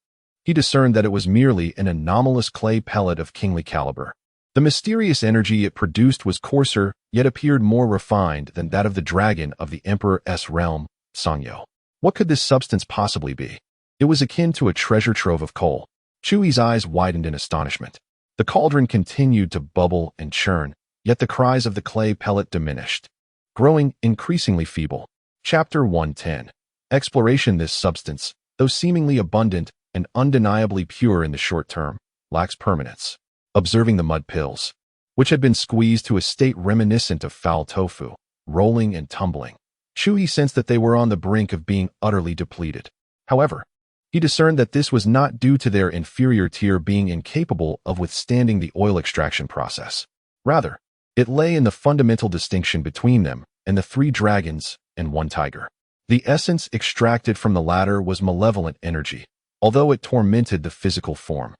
He discerned that it was merely an anomalous clay pellet of kingly caliber. The mysterious energy it produced was coarser, yet appeared more refined than that of the dragon of the Emperor's realm, Sangyo. What could this substance possibly be? It was akin to a treasure trove of coal. Chu He's eyes widened in astonishment. The cauldron continued to bubble and churn, yet the cries of the clay pellet diminished, growing increasingly feeble. Chapter 110. Exploration. This substance, though seemingly abundant and undeniably pure in the short term, lacks permanence. Observing the mud pills, which had been squeezed to a state reminiscent of foul tofu, rolling and tumbling, Chu He sensed that they were on the brink of being utterly depleted. However, he discerned that this was not due to their inferior tier being incapable of withstanding the oil extraction process. Rather, it lay in the fundamental distinction between them and the three dragons and one tiger. The essence extracted from the latter was malevolent energy, although it tormented the physical form.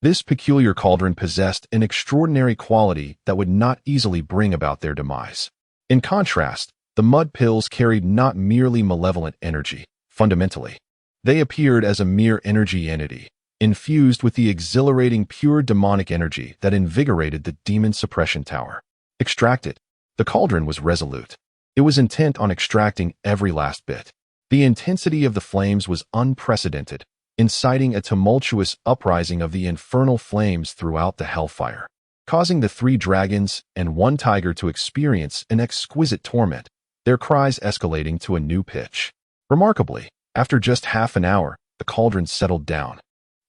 This peculiar cauldron possessed an extraordinary quality that would not easily bring about their demise. In contrast, the mud pills carried not merely malevolent energy. Fundamentally, they appeared as a mere energy entity, infused with the exhilarating pure demonic energy that invigorated the demon suppression tower. Extracted, the cauldron was resolute. It was intent on extracting every last bit. The intensity of the flames was unprecedented, inciting a tumultuous uprising of the infernal flames throughout the hellfire, causing the three dragons and one tiger to experience an exquisite torment, their cries escalating to a new pitch. Remarkably, after just half an hour, the cauldron settled down,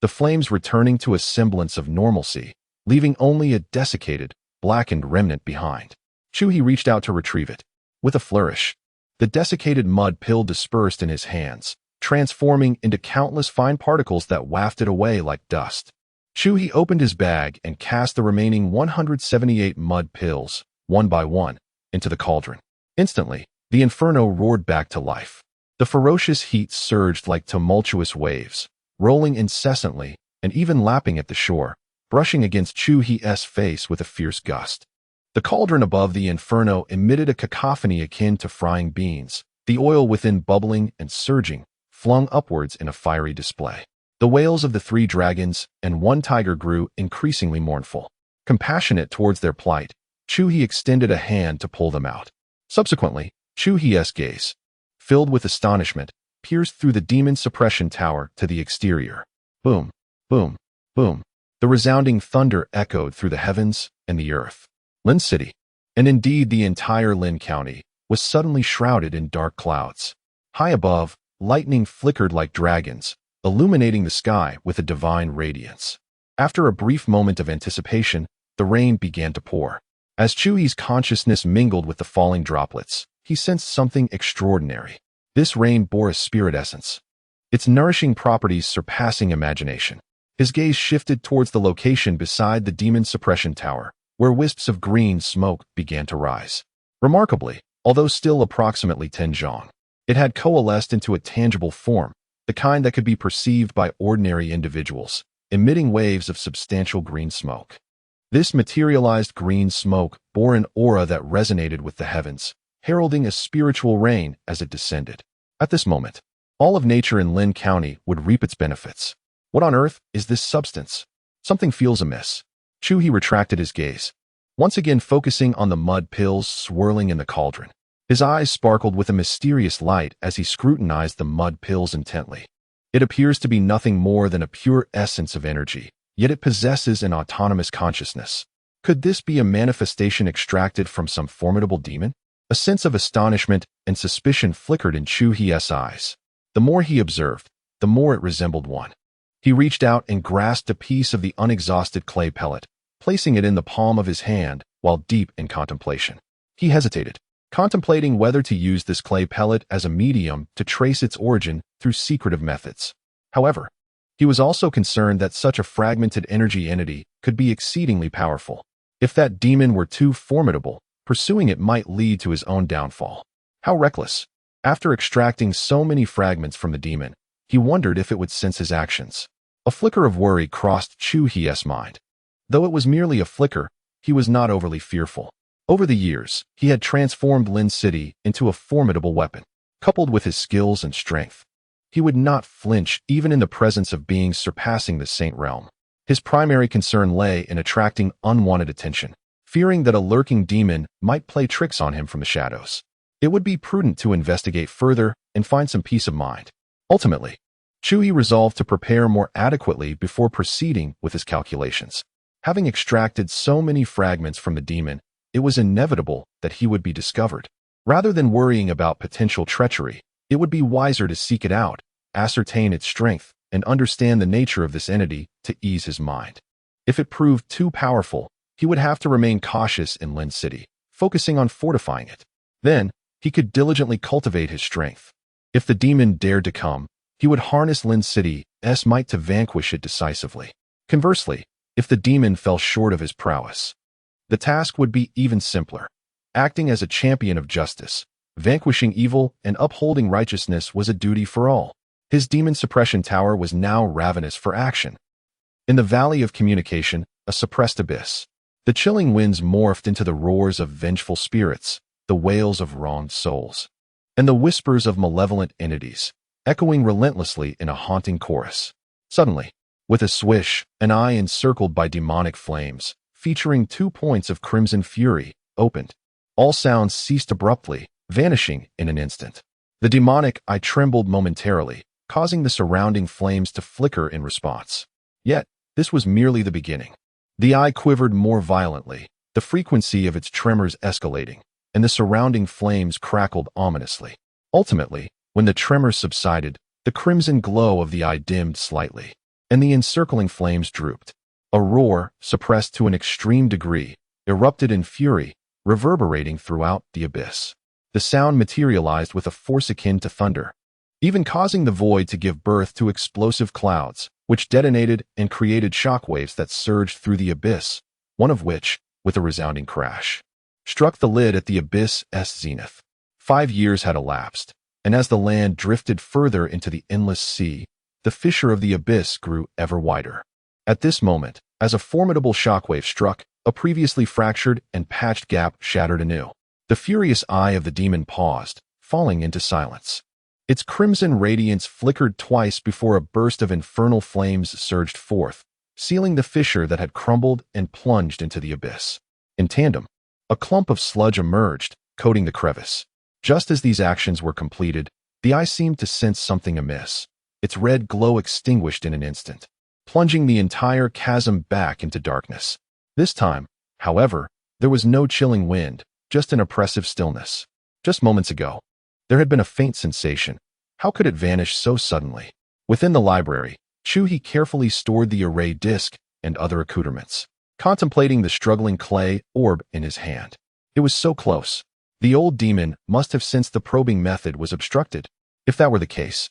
the flames returning to a semblance of normalcy, leaving only a desiccated, blackened remnant behind. Chu He reached out to retrieve it. With a flourish, the desiccated mud pill dispersed in his hands, transforming into countless fine particles that wafted away like dust. Chu He opened his bag and cast the remaining 178 mud pills, one by one, into the cauldron. Instantly, the inferno roared back to life. The ferocious heat surged like tumultuous waves, rolling incessantly and even lapping at the shore, brushing against Chu He's face with a fierce gust. The cauldron above the inferno emitted a cacophony akin to frying beans, the oil within bubbling and surging, flung upwards in a fiery display. The wails of the three dragons and one tiger grew increasingly mournful. Compassionate towards their plight, Chu He extended a hand to pull them out. Subsequently, Chu He's gaze, filled with astonishment, pierced through the demon suppression tower to the exterior. Boom, boom, boom. The resounding thunder echoed through the heavens and the earth. Lin City, and indeed the entire Lin County, was suddenly shrouded in dark clouds. High above, lightning flickered like dragons, illuminating the sky with a divine radiance. After a brief moment of anticipation, the rain began to pour. As Chu He's consciousness mingled with the falling droplets, he sensed something extraordinary. This rain bore a spirit essence, its nourishing properties surpassing imagination. His gaze shifted towards the location beside the demon suppression tower, where wisps of green smoke began to rise. Remarkably, although still approximately 10 zhong, it had coalesced into a tangible form, the kind that could be perceived by ordinary individuals, emitting waves of substantial green smoke. This materialized green smoke bore an aura that resonated with the heavens, heralding a spiritual rain as it descended. At this moment, all of nature in Lin County would reap its benefits. What on earth is this substance? Something feels amiss. Chu He retracted his gaze, once again focusing on the mud pills swirling in the cauldron. His eyes sparkled with a mysterious light as he scrutinized the mud pills intently. It appears to be nothing more than a pure essence of energy, yet it possesses an autonomous consciousness. Could this be a manifestation extracted from some formidable demon? A sense of astonishment and suspicion flickered in Chu He's eyes. The more he observed, the more it resembled one. He reached out and grasped a piece of the unexhausted clay pellet, placing it in the palm of his hand while deep in contemplation. He hesitated, contemplating whether to use this clay pellet as a medium to trace its origin through secretive methods. However, he was also concerned that such a fragmented energy entity could be exceedingly powerful. If that demon were too formidable, pursuing it might lead to his own downfall. How reckless! After extracting so many fragments from the demon, he wondered if it would sense his actions. A flicker of worry crossed Chu He's mind. Though it was merely a flicker, he was not overly fearful. Over the years, he had transformed Lin City into a formidable weapon. Coupled with his skills and strength, he would not flinch even in the presence of beings surpassing the Saint Realm. His primary concern lay in attracting unwanted attention, fearing that a lurking demon might play tricks on him from the shadows. It would be prudent to investigate further and find some peace of mind. Ultimately, Chu He resolved to prepare more adequately before proceeding with his calculations. Having extracted so many fragments from the demon, it was inevitable that he would be discovered. Rather than worrying about potential treachery, it would be wiser to seek it out, ascertain its strength, and understand the nature of this entity to ease his mind. If it proved too powerful, he would have to remain cautious in Lin City, focusing on fortifying it. Then, he could diligently cultivate his strength. If the demon dared to come, he would harness Lin City's might to vanquish it decisively. Conversely, if the demon fell short of his prowess, the task would be even simpler. Acting as a champion of justice, vanquishing evil and upholding righteousness was a duty for all. His demon suppression tower was now ravenous for action. In the Valley of Communication, a suppressed abyss, the chilling winds morphed into the roars of vengeful spirits, the wails of wronged souls, and the whispers of malevolent entities, echoing relentlessly in a haunting chorus. Suddenly, with a swish, an eye encircled by demonic flames, featuring 2 points of crimson fury, opened. All sounds ceased abruptly, vanishing in an instant. The demonic eye trembled momentarily, causing the surrounding flames to flicker in response. Yet, this was merely the beginning. The eye quivered more violently, the frequency of its tremors escalating, and the surrounding flames crackled ominously. Ultimately, when the tremors subsided, the crimson glow of the eye dimmed slightly, and the encircling flames drooped. A roar, suppressed to an extreme degree, erupted in fury, reverberating throughout the abyss. The sound materialized with a force akin to thunder, even causing the void to give birth to explosive clouds, which detonated and created shockwaves that surged through the abyss, one of which, with a resounding crash, struck the lid at the abyss's zenith. 5 years had elapsed, and as the land drifted further into the endless sea, the fissure of the abyss grew ever wider. At this moment, as a formidable shockwave struck, a previously fractured and patched gap shattered anew. The furious eye of the demon paused, falling into silence. Its crimson radiance flickered twice before a burst of infernal flames surged forth, sealing the fissure that had crumbled and plunged into the abyss. In tandem, a clump of sludge emerged, coating the crevice. Just as these actions were completed, the eye seemed to sense something amiss. Its red glow extinguished in an instant, plunging the entire chasm back into darkness. This time, however, there was no chilling wind, just an oppressive stillness. Just moments ago, there had been a faint sensation. How could it vanish so suddenly? Within the library, Chu He carefully stored the array disc and other accoutrements, contemplating the struggling clay orb in his hand. It was so close. The old demon must have sensed the probing method was obstructed. If that were the case,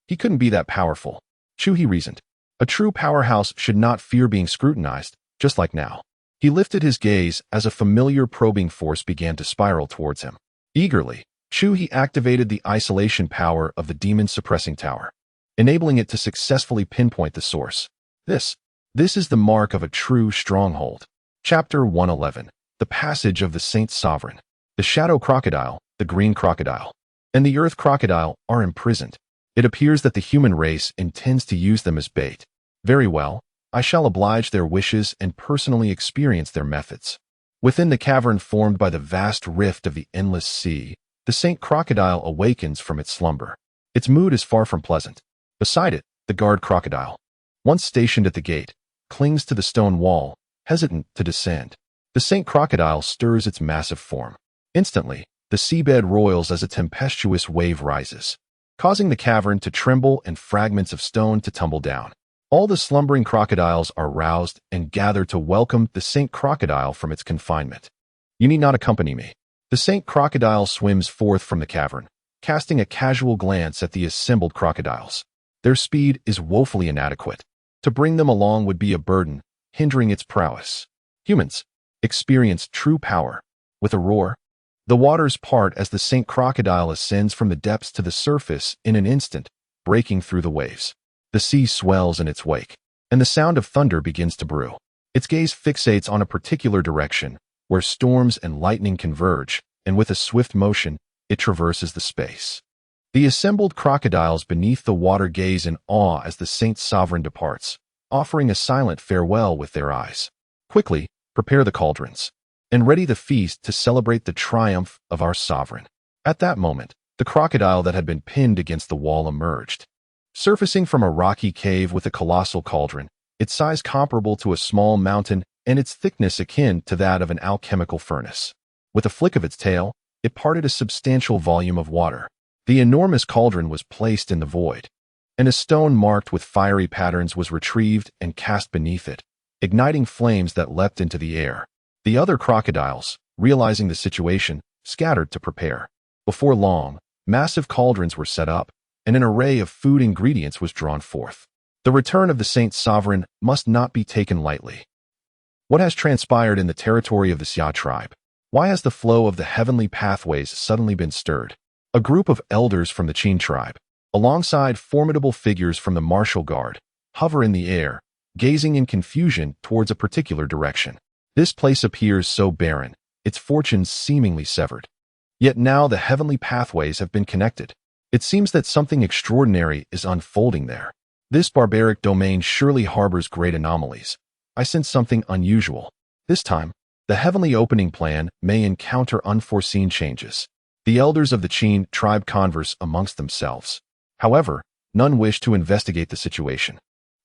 he couldn't be that powerful. Chu He reasoned. A true powerhouse should not fear being scrutinized, just like now. He lifted his gaze as a familiar probing force began to spiral towards him. Eagerly, Chu He activated the isolation power of the demon suppressing tower, enabling it to successfully pinpoint the source. This is the mark of a true stronghold. Chapter 111. The Passage of the Saint Sovereign. The shadow crocodile, the green crocodile, and the earth crocodile are imprisoned. It appears that the human race intends to use them as bait. Very well, I shall oblige their wishes and personally experience their methods. Within the cavern formed by the vast rift of the endless sea, the Saint Crocodile awakens from its slumber. Its mood is far from pleasant. Beside it, the guard crocodile, once stationed at the gate, clings to the stone wall, hesitant to descend. The Saint Crocodile stirs its massive form. Instantly, the seabed roils as a tempestuous wave rises, causing the cavern to tremble and fragments of stone to tumble down. All the slumbering crocodiles are roused and gather to welcome the Saint Crocodile from its confinement. You need not accompany me. The Saint Crocodile swims forth from the cavern, casting a casual glance at the assembled crocodiles. Their speed is woefully inadequate. To bring them along would be a burden, hindering its prowess. Humans experience true power. With a roar, the waters part as the Saint Crocodile ascends from the depths to the surface in an instant, breaking through the waves. The sea swells in its wake, and the sound of thunder begins to brew. Its gaze fixates on a particular direction, where storms and lightning converge, and with a swift motion, it traverses the space. The assembled crocodiles beneath the water gaze in awe as the Saint Sovereign departs, offering a silent farewell with their eyes. Quickly, prepare the cauldrons, and ready the feast to celebrate the triumph of our sovereign. At that moment, the crocodile that had been pinned against the wall emerged. Surfacing from a rocky cave with a colossal cauldron, its size comparable to a small mountain and its thickness akin to that of an alchemical furnace. With a flick of its tail, it parted a substantial volume of water. The enormous cauldron was placed in the void, and a stone marked with fiery patterns was retrieved and cast beneath it, igniting flames that leapt into the air. The other crocodiles, realizing the situation, scattered to prepare. Before long, massive cauldrons were set up, and an array of food ingredients was drawn forth. The return of the Saint Sovereign must not be taken lightly. What has transpired in the territory of the Xia tribe? Why has the flow of the heavenly pathways suddenly been stirred? A group of elders from the Qin tribe, alongside formidable figures from the martial guard, hover in the air, gazing in confusion towards a particular direction. This place appears so barren, its fortunes seemingly severed. Yet now the heavenly pathways have been connected. It seems that something extraordinary is unfolding there. This barbaric domain surely harbors great anomalies. I sense something unusual. This time, the heavenly opening plan may encounter unforeseen changes. The elders of the Qin tribe converse amongst themselves. However, none wish to investigate the situation.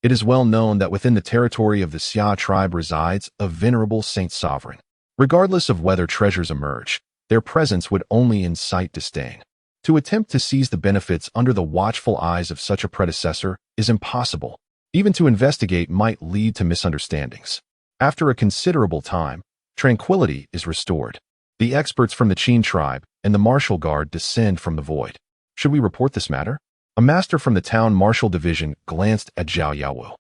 It is well known that within the territory of the Xia tribe resides a venerable Saint Sovereign. Regardless of whether treasures emerge, their presence would only incite disdain. To attempt to seize the benefits under the watchful eyes of such a predecessor is impossible. Even to investigate might lead to misunderstandings. After a considerable time, tranquility is restored. The experts from the Qin tribe and the martial guard descend from the void. Should we report this matter? A master from the town martial division glanced at Zhao Yawu.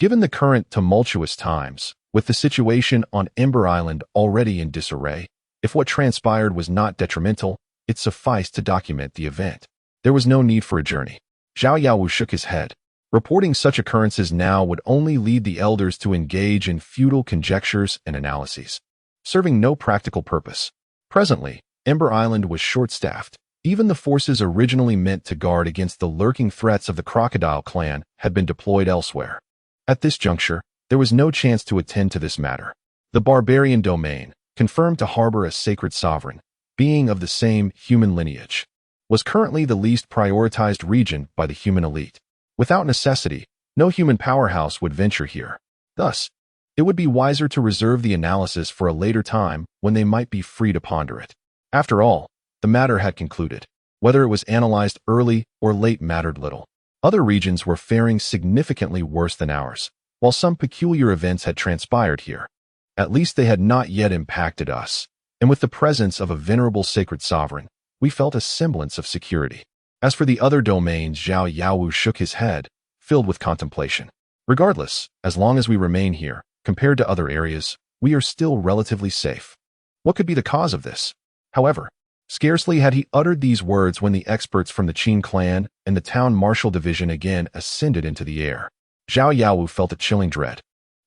Given the current tumultuous times, with the situation on Ember Island already in disarray, if what transpired was not detrimental, it sufficed to document the event. There was no need for a journey. Zhao Yawu shook his head. Reporting such occurrences now would only lead the elders to engage in futile conjectures and analyses, serving no practical purpose. Presently, Ember Island was short-staffed. Even the forces originally meant to guard against the lurking threats of the Crocodile clan had been deployed elsewhere. At this juncture, there was no chance to attend to this matter. The barbarian domain, confirmed to harbor a sacred sovereign, being of the same human lineage, was currently the least prioritized region by the human elite. Without necessity, no human powerhouse would venture here. Thus, it would be wiser to reserve the analysis for a later time when they might be free to ponder it. After all, the matter had concluded. Whether it was analyzed early or late mattered little. Other regions were faring significantly worse than ours, while some peculiar events had transpired here. At least they had not yet impacted us, and with the presence of a venerable sacred sovereign, we felt a semblance of security. As for the other domains, Zhao Yawu shook his head, filled with contemplation. Regardless, as long as we remain here, compared to other areas, we are still relatively safe. What could be the cause of this? However, scarcely had he uttered these words when the experts from the Qin clan and the town martial division again ascended into the air. Zhao Yawu felt a chilling dread,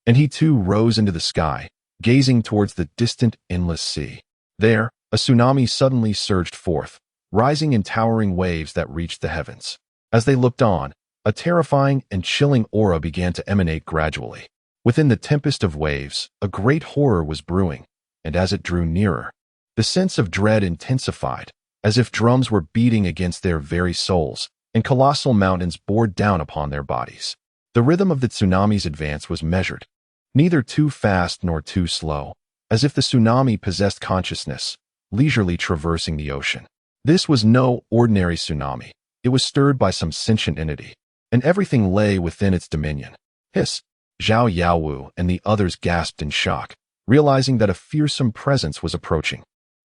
and he too rose into the sky, gazing towards the distant, endless sea. There, a tsunami suddenly surged forth, rising in towering waves that reached the heavens. As they looked on, a terrifying and chilling aura began to emanate gradually. Within the tempest of waves, a great horror was brewing, and as it drew nearer, the sense of dread intensified, as if drums were beating against their very souls, and colossal mountains bore down upon their bodies. The rhythm of the tsunami's advance was measured, neither too fast nor too slow, as if the tsunami possessed consciousness, leisurely traversing the ocean. This was no ordinary tsunami. It was stirred by some sentient entity, and everything lay within its dominion. Hiss! Zhao Yaowu and the others gasped in shock, realizing that a fearsome presence was approaching.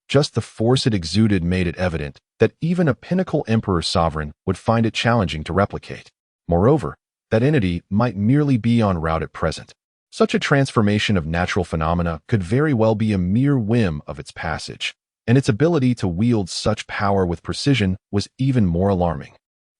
Just the force it exuded made it evident that even a pinnacle emperor sovereign would find it challenging to replicate. Moreover, that entity might merely be en route at present. Such a transformation of natural phenomena could very well be a mere whim of its passage, and its ability to wield such power with precision was even more alarming.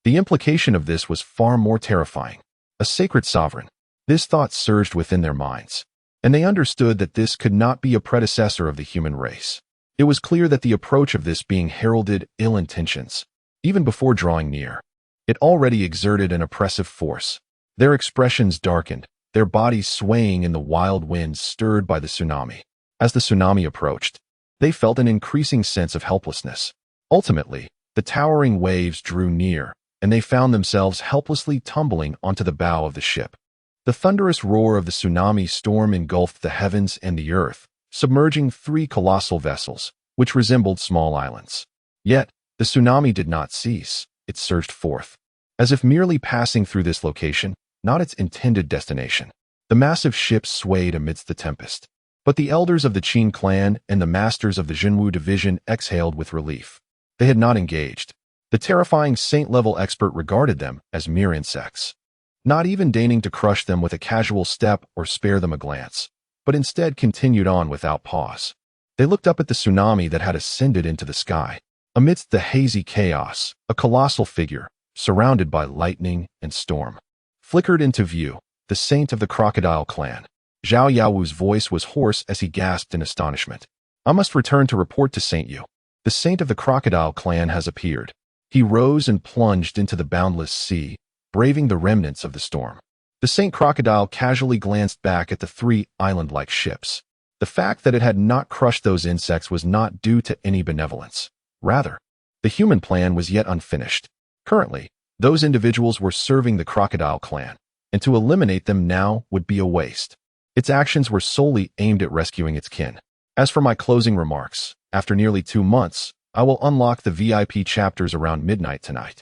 The implication of this was far more terrifying. A sacred sovereign. This thought surged within their minds, and they understood that this could not be a predecessor of the human race. It was clear that the approach of this being heralded ill intentions. Even before drawing near, it already exerted an oppressive force. Their expressions darkened, their bodies swaying in the wild winds stirred by the tsunami. As the tsunami approached, they felt an increasing sense of helplessness. Ultimately, the towering waves drew near, and they found themselves helplessly tumbling onto the bow of the ship. The thunderous roar of the tsunami storm engulfed the heavens and the earth, submerging 3 colossal vessels, which resembled small islands. Yet, the tsunami did not cease. It surged forth, as if merely passing through this location, not its intended destination. The massive ship swayed amidst the tempest, but the elders of the Xia Clan and the masters of the Zhenwu division exhaled with relief. They had not engaged. The terrifying saint-level expert regarded them as mere insects, not even deigning to crush them with a casual step or spare them a glance, but instead continued on without pause. They looked up at the tsunami that had ascended into the sky. Amidst the hazy chaos, a colossal figure, surrounded by lightning and storm, flickered into view, the saint of the Crocodile Clan. Zhao Yaowu's voice was hoarse as he gasped in astonishment. I must return to report to Saint Yu. The saint of the Crocodile Clan has appeared. He rose and plunged into the boundless sea, braving the remnants of the storm. The Saint Crocodile casually glanced back at the 3 island-like ships. The fact that it had not crushed those insects was not due to any benevolence. Rather, the human plan was yet unfinished. Currently, those individuals were serving the Crocodile Clan, and to eliminate them now would be a waste. Its actions were solely aimed at rescuing its kin. As for my closing remarks, after nearly 2 months, I will unlock the VIP chapters around midnight tonight.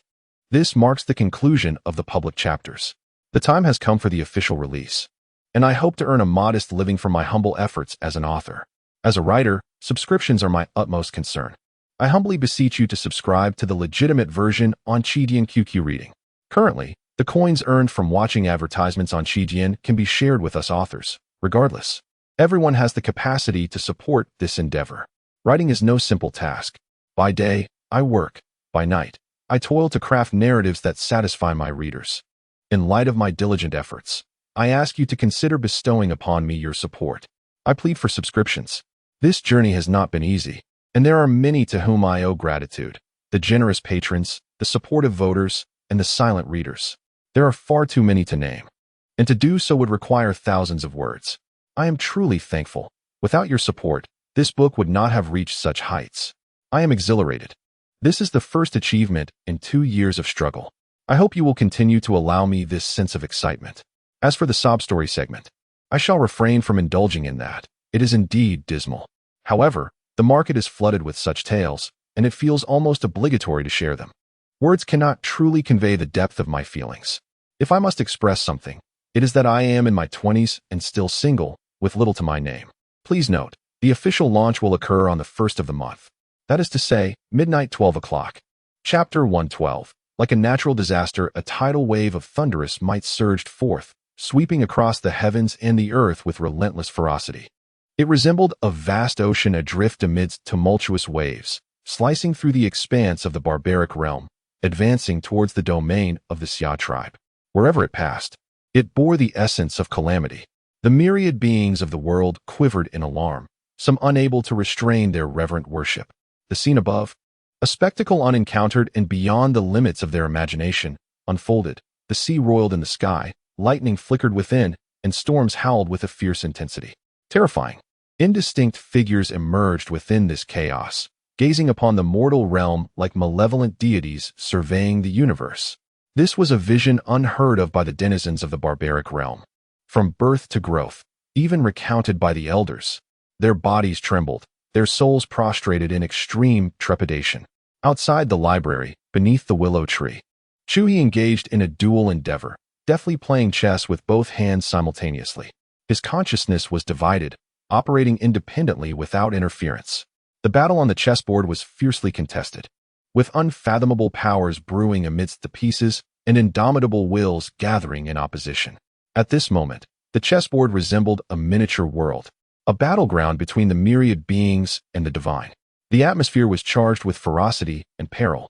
This marks the conclusion of the public chapters. The time has come for the official release, and I hope to earn a modest living from my humble efforts as an author. As a writer, subscriptions are my utmost concern. I humbly beseech you to subscribe to the legitimate version on Qidian QQ Reading. Currently, the coins earned from watching advertisements on Qidian can be shared with us authors. Regardless, everyone has the capacity to support this endeavor. Writing is no simple task. By day, I work. By night, I toil to craft narratives that satisfy my readers. In light of my diligent efforts, I ask you to consider bestowing upon me your support. I plead for subscriptions. This journey has not been easy, and there are many to whom I owe gratitude. The generous patrons, the supportive voters, and the silent readers. There are far too many to name, and to do so would require thousands of words. I am truly thankful. Without your support, this book would not have reached such heights. I am exhilarated. This is the first achievement in 2 years of struggle. I hope you will continue to allow me this sense of excitement. As for the sob story segment, I shall refrain from indulging in that. It is indeed dismal. However, the market is flooded with such tales, and it feels almost obligatory to share them. Words cannot truly convey the depth of my feelings. If I must express something, it is that I am in my 20s and still single, with little to my name. Please note, the official launch will occur on the 1st of the month. That is to say, midnight 12 o'clock. Chapter 112. Like a natural disaster, a tidal wave of thunderous might surged forth, sweeping across the heavens and the earth with relentless ferocity. It resembled a vast ocean adrift amidst tumultuous waves, slicing through the expanse of the barbaric realm, advancing towards the domain of the Xia tribe. Wherever it passed, it bore the essence of calamity. The myriad beings of the world quivered in alarm, some unable to restrain their reverent worship. The scene above, a spectacle unencountered and beyond the limits of their imagination, unfolded. The sea roiled in the sky, lightning flickered within, and storms howled with a fierce intensity. Terrifying. Indistinct figures emerged within this chaos, gazing upon the mortal realm like malevolent deities surveying the universe. This was a vision unheard of by the denizens of the barbaric realm. From birth to growth, even recounted by the elders, their bodies trembled, their souls prostrated in extreme trepidation. Outside the library, beneath the willow tree, Chu He engaged in a dual endeavor, deftly playing chess with both hands simultaneously. His consciousness was divided, operating independently without interference. The battle on the chessboard was fiercely contested, with unfathomable powers brewing amidst the pieces and indomitable wills gathering in opposition. At this moment, the chessboard resembled a miniature world, a battleground between the myriad beings and the divine. The atmosphere was charged with ferocity and peril.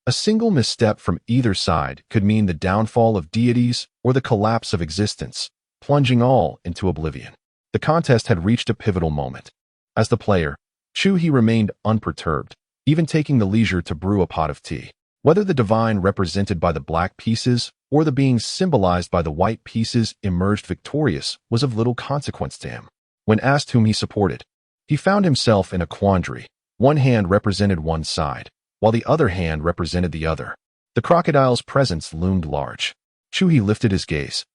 A single misstep from either side could mean the downfall of deities or the collapse of existence, plunging all into oblivion. The contest had reached a pivotal moment. As the player, Chu He remained unperturbed, even taking the leisure to brew a pot of tea. Whether the divine represented by the black pieces or the beings symbolized by the white pieces emerged victorious was of little consequence to him. When asked whom he supported, he found himself in a quandary. One hand represented one side, while the other hand represented the other. The crocodile's presence loomed large. Chu He lifted his gaze,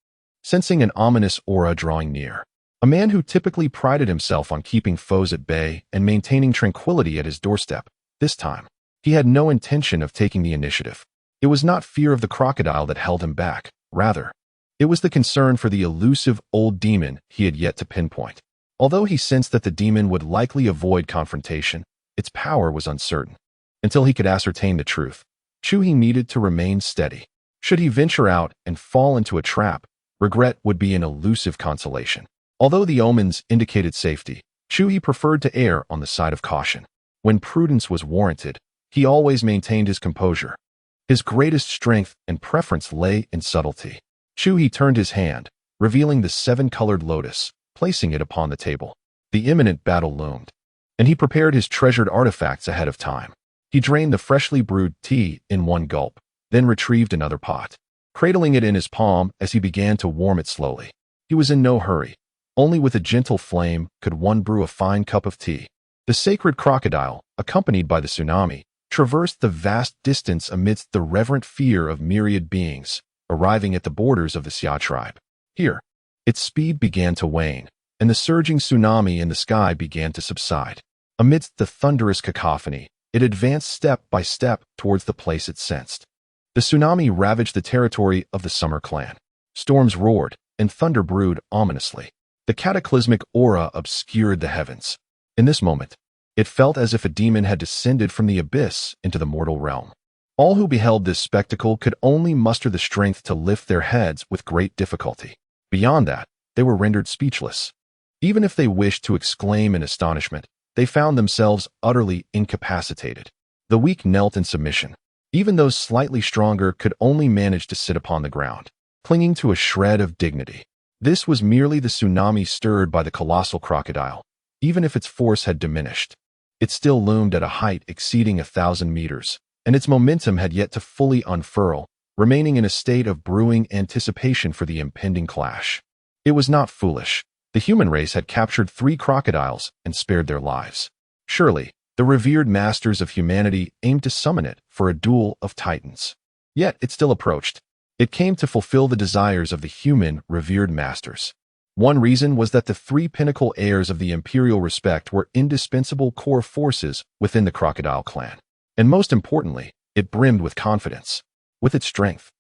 sensing an ominous aura drawing near. A man who typically prided himself on keeping foes at bay and maintaining tranquility at his doorstep. This time, he had no intention of taking the initiative. It was not fear of the crocodile that held him back. Rather, it was the concern for the elusive old demon he had yet to pinpoint. Although he sensed that the demon would likely avoid confrontation, its power was uncertain. Until he could ascertain the truth, Chu He needed to remain steady. Should he venture out and fall into a trap, regret would be an elusive consolation. Although the omens indicated safety, Chu He preferred to err on the side of caution. When prudence was warranted, he always maintained his composure. His greatest strength and preference lay in subtlety. Chu He turned his hand, revealing the seven-colored lotus, placing it upon the table. The imminent battle loomed, and he prepared his treasured artifacts ahead of time. He drained the freshly brewed tea in one gulp, then retrieved another pot, cradling it in his palm as he began to warm it slowly. He was in no hurry. Only with a gentle flame could one brew a fine cup of tea. The sacred crocodile, accompanied by the tsunami, traversed the vast distance amidst the reverent fear of myriad beings, arriving at the borders of the Xia tribe. Here, its speed began to wane, and the surging tsunami in the sky began to subside. Amidst the thunderous cacophony, it advanced step by step towards the place it sensed. The tsunami ravaged the territory of the Summer Clan. Storms roared, and thunder brewed ominously. The cataclysmic aura obscured the heavens. In this moment, it felt as if a demon had descended from the abyss into the mortal realm. All who beheld this spectacle could only muster the strength to lift their heads with great difficulty. Beyond that, they were rendered speechless. Even if they wished to exclaim in astonishment, they found themselves utterly incapacitated. The weak knelt in submission. Even those slightly stronger could only manage to sit upon the ground, clinging to a shred of dignity. This was merely the tsunami stirred by the colossal crocodile. Even if its force had diminished, it still loomed at a height exceeding 1,000 meters, and its momentum had yet to fully unfurl, remaining in a state of brewing anticipation for the impending clash. It was not foolish. The human race had captured 3 crocodiles and spared their lives. Surely, the revered masters of humanity aimed to summon it for a duel of titans. Yet it still approached. It came to fulfill the desires of the human revered masters. One reason was that the 3 pinnacle heirs of the imperial respect were indispensable core forces within the crocodile clan. And most importantly, it brimmed with confidence. With its strength,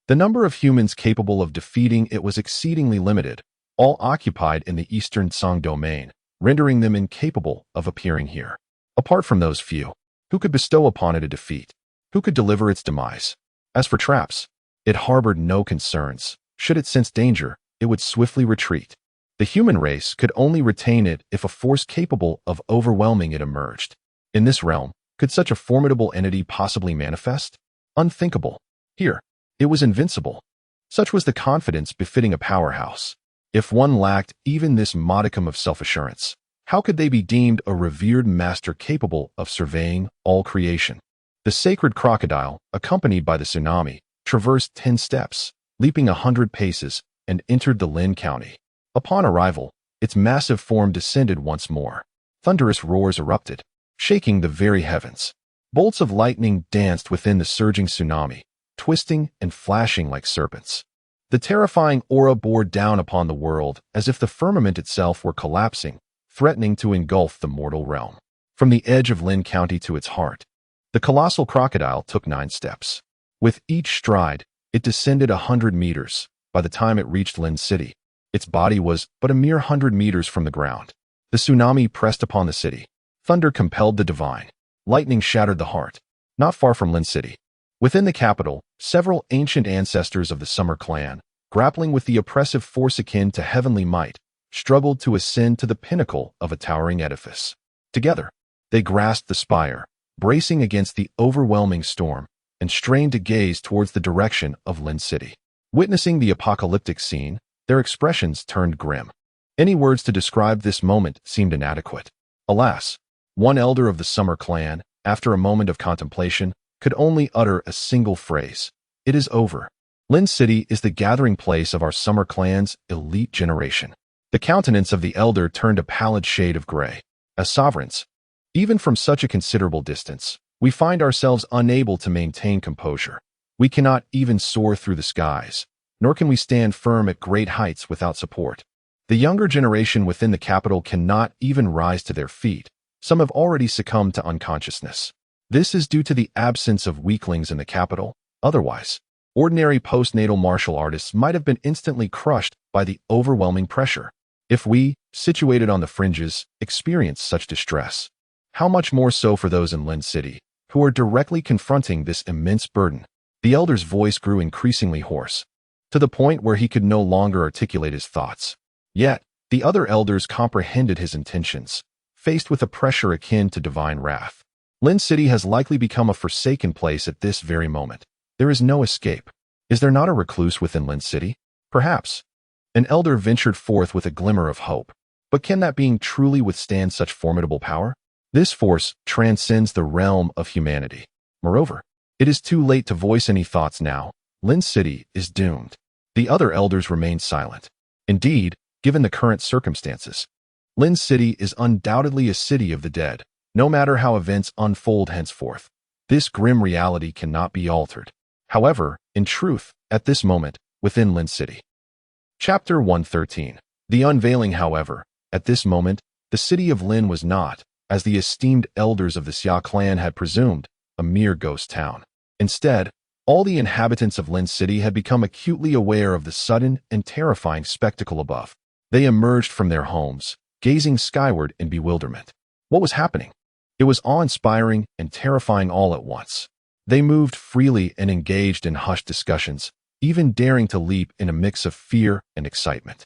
the number of humans capable of defeating it was exceedingly limited, all occupied in the eastern Song domain, rendering them incapable of appearing here. Apart from those few, who could bestow upon it a defeat? Who could deliver its demise? As for traps, it harbored no concerns. Should it sense danger, it would swiftly retreat. The human race could only retain it if a force capable of overwhelming it emerged. In this realm, could such a formidable entity possibly manifest? Unthinkable. Here, it was invincible. Such was the confidence befitting a powerhouse. If one lacked even this modicum of self-assurance, how could they be deemed a revered master capable of surveying all creation? The sacred crocodile, accompanied by the tsunami, traversed 10 steps, leaping 100 paces, and entered the Lin County. Upon arrival, its massive form descended once more. Thunderous roars erupted, shaking the very heavens. Bolts of lightning danced within the surging tsunami, twisting and flashing like serpents. The terrifying aura bore down upon the world as if the firmament itself were collapsing, threatening to engulf the mortal realm. From the edge of Lin County to its heart, the colossal crocodile took 9 steps. With each stride, it descended 100 meters. By the time it reached Lin City, its body was but a mere 100 meters from the ground. The tsunami pressed upon the city. Thunder compelled the divine. Lightning shattered the heart. Not far from Lin City, within the capital, several ancient ancestors of the Summer Clan, grappling with the oppressive force akin to heavenly might, struggled to ascend to the pinnacle of a towering edifice. Together, they grasped the spire, bracing against the overwhelming storm, and strained to gaze towards the direction of Lin City. Witnessing the apocalyptic scene, their expressions turned grim. Any words to describe this moment seemed inadequate. Alas, one elder of the Summer Clan, after a moment of contemplation, could only utter a single phrase. It is over. Lin City is the gathering place of our Summer Clan's elite generation. The countenance of the elder turned a pallid shade of gray. As sovereigns, even from such a considerable distance, we find ourselves unable to maintain composure. We cannot even soar through the skies, nor can we stand firm at great heights without support. The younger generation within the capital cannot even rise to their feet. Some have already succumbed to unconsciousness. This is due to the absence of weaklings in the capital. Otherwise, ordinary postnatal martial artists might have been instantly crushed by the overwhelming pressure. If we, situated on the fringes, experience such distress, how much more so for those in Lin City, who are directly confronting this immense burden? The elder's voice grew increasingly hoarse, to the point where he could no longer articulate his thoughts. Yet, the other elders comprehended his intentions. Faced with a pressure akin to divine wrath, Lin City has likely become a forsaken place at this very moment. There is no escape. Is there not a recluse within Lin City? Perhaps. An elder ventured forth with a glimmer of hope. But can that being truly withstand such formidable power? This force transcends the realm of humanity. Moreover, it is too late to voice any thoughts now. Lin City is doomed. The other elders remained silent. Indeed, given the current circumstances, Lin City is undoubtedly a city of the dead. No matter how events unfold henceforth, this grim reality cannot be altered. However, in truth, at this moment, within Lin City. Chapter 113. The unveiling. However, at this moment, the city of Lin was not, as the esteemed elders of the Xia Clan had presumed, a mere ghost town. Instead, all the inhabitants of Lin City had become acutely aware of the sudden and terrifying spectacle above. They emerged from their homes, gazing skyward in bewilderment. What was happening? It was awe-inspiring and terrifying all at once. They moved freely and engaged in hushed discussions, even daring to leap in a mix of fear and excitement.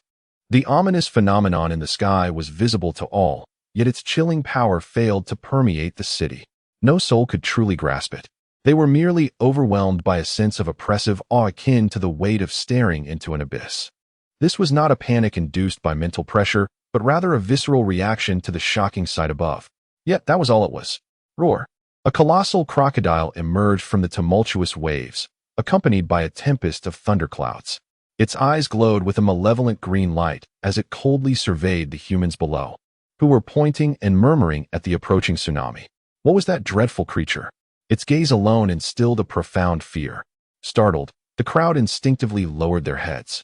The ominous phenomenon in the sky was visible to all, yet its chilling power failed to permeate the city. No soul could truly grasp it. They were merely overwhelmed by a sense of oppressive awe akin to the weight of staring into an abyss. This was not a panic induced by mental pressure, but rather a visceral reaction to the shocking sight above. Yet that was all it was. Roar. A colossal crocodile emerged from the tumultuous waves, accompanied by a tempest of thunderclouds. Its eyes glowed with a malevolent green light as it coldly surveyed the humans below, who were pointing and murmuring at the approaching tsunami. What was that dreadful creature? Its gaze alone instilled a profound fear. Startled, the crowd instinctively lowered their heads,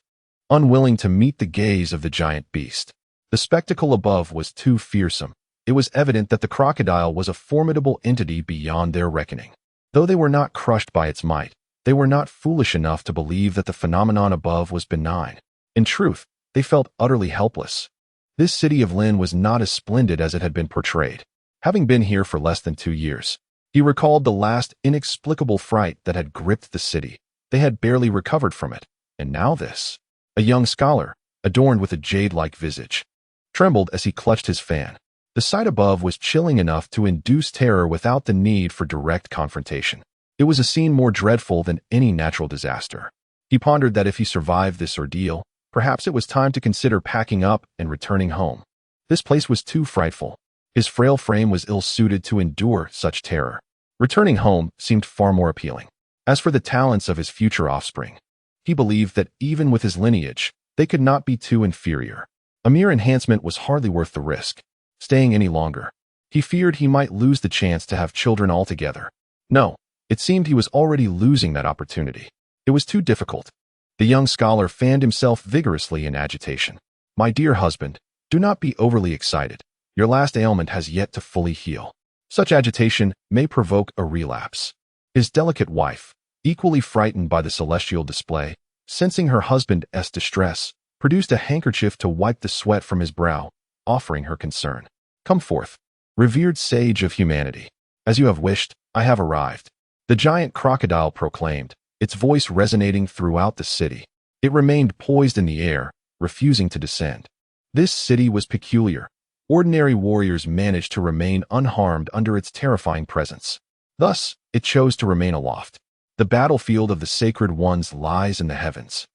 unwilling to meet the gaze of the giant beast. The spectacle above was too fearsome. It was evident that the crocodile was a formidable entity beyond their reckoning. Though they were not crushed by its might, they were not foolish enough to believe that the phenomenon above was benign. In truth, they felt utterly helpless. This city of Lin was not as splendid as it had been portrayed. Having been here for less than 2 years, he recalled the last inexplicable fright that had gripped the city. They had barely recovered from it, and now this. A young scholar, adorned with a jade-like visage, trembled as he clutched his fan. The sight above was chilling enough to induce terror without the need for direct confrontation. It was a scene more dreadful than any natural disaster. He pondered that if he survived this ordeal, Perhaps it was time to consider packing up and returning home. This place was too frightful. His frail frame was ill-suited to endure such terror. Returning home seemed far more appealing. As for the talents of his future offspring, he believed that even with his lineage, they could not be too inferior. A mere enhancement was hardly worth the risk. Staying any longer, he feared he might lose the chance to have children altogether. No, it seemed he was already losing that opportunity. It was too difficult. The young scholar fanned himself vigorously in agitation. My dear husband, do not be overly excited. Your last ailment has yet to fully heal. Such agitation may provoke a relapse. His delicate wife, equally frightened by the celestial display, sensing her husband's distress, produced a handkerchief to wipe the sweat from his brow, offering her concern. Come forth, revered sage of humanity. As you have wished, I have arrived. The giant crocodile proclaimed, its voice resonating throughout the city. It remained poised in the air, refusing to descend. This city was peculiar. Ordinary warriors managed to remain unharmed under its terrifying presence. Thus, it chose to remain aloft. The battlefield of the sacred ones lies in the heavens.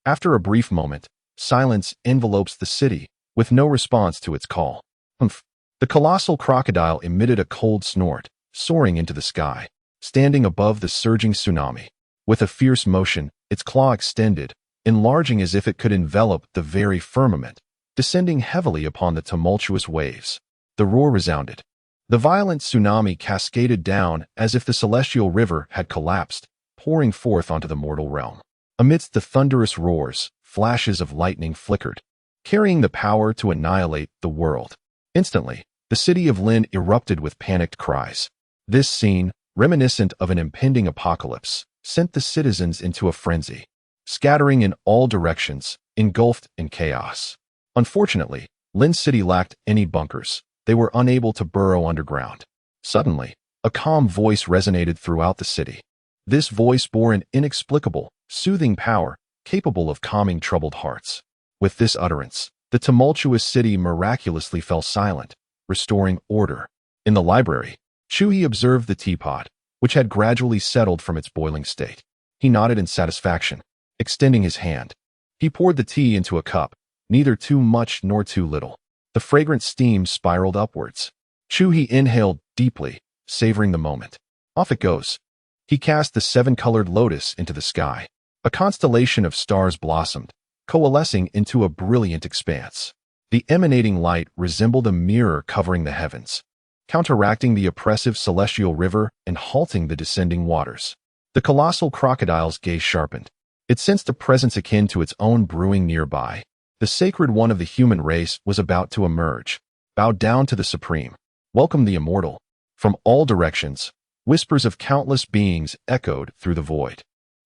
After a brief moment, silence envelopes the city, with no response to its call. Humph! The colossal crocodile emitted a cold snort, soaring into the sky, standing above the surging tsunami. With a fierce motion, its claw extended, enlarging as if it could envelop the very firmament, descending heavily upon the tumultuous waves. The roar resounded. The violent tsunami cascaded down as if the celestial river had collapsed, pouring forth onto the mortal realm. Amidst the thunderous roars, flashes of lightning flickered, carrying the power to annihilate the world. Instantly, the city of Lin erupted with panicked cries. This scene, reminiscent of an impending apocalypse, sent the citizens into a frenzy, scattering in all directions, engulfed in chaos. Unfortunately, Lin City lacked any bunkers. They were unable to burrow underground. Suddenly, a calm voice resonated throughout the city. This voice bore an inexplicable, soothing power, capable of calming troubled hearts. With this utterance, the tumultuous city miraculously fell silent, restoring order. In the library, Chu He observed the teapot, which had gradually settled from its boiling state. He nodded in satisfaction, extending his hand. He poured the tea into a cup, neither too much nor too little. The fragrant steam spiraled upwards. Chu He inhaled deeply, savoring the moment. Off it goes. He cast the seven-colored lotus into the sky. A constellation of stars blossomed, coalescing into a brilliant expanse. The emanating light resembled a mirror covering the heavens, counteracting the oppressive celestial river and halting the descending waters. The colossal crocodile's gaze sharpened. It sensed a presence akin to its own brewing nearby. The sacred one of the human race was about to emerge. Bow down to the supreme. Welcome the immortal. From all directions, whispers of countless beings echoed through the void.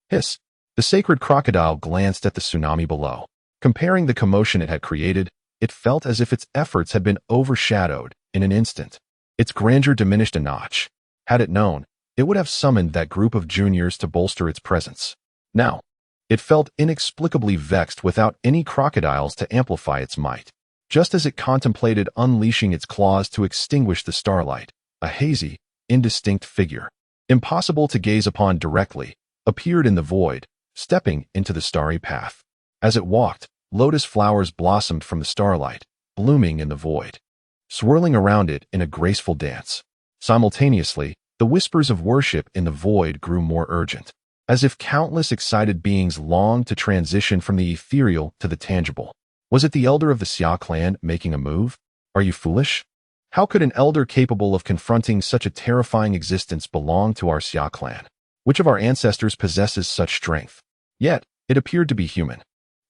Hiss! The sacred crocodile glanced at the tsunami below. Comparing the commotion it had created, it felt as if its efforts had been overshadowed in an instant. Its grandeur diminished a notch. Had it known, it would have summoned that group of juniors to bolster its presence. Now, it felt inexplicably vexed without any crocodiles to amplify its might. Just as it contemplated unleashing its claws to extinguish the starlight, a hazy, indistinct figure, impossible to gaze upon directly, appeared in the void, stepping into the starry path. As it walked, lotus flowers blossomed from the starlight, blooming in the void, swirling around it in a graceful dance. Simultaneously, the whispers of worship in the void grew more urgent, as if countless excited beings longed to transition from the ethereal to the tangible. Was it the elder of the Xia Clan making a move? Are you foolish? How could an elder capable of confronting such a terrifying existence belong to our Xia Clan? Which of our ancestors possesses such strength? Yet, it appeared to be human.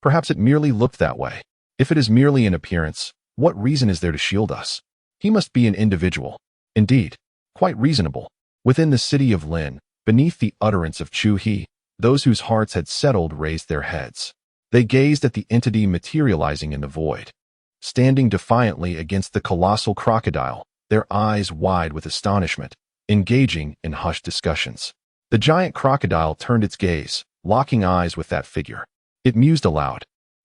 Perhaps it merely looked that way. If it is merely an appearance, what reason is there to shield us? He must be an individual. Indeed, quite reasonable. Within the city of Lin, beneath the utterance of Chu He, those whose hearts had settled raised their heads. They gazed at the entity materializing in the void. Standing defiantly against the colossal crocodile, their eyes wide with astonishment, engaging in hushed discussions. The giant crocodile turned its gaze, locking eyes with that figure. It mused aloud.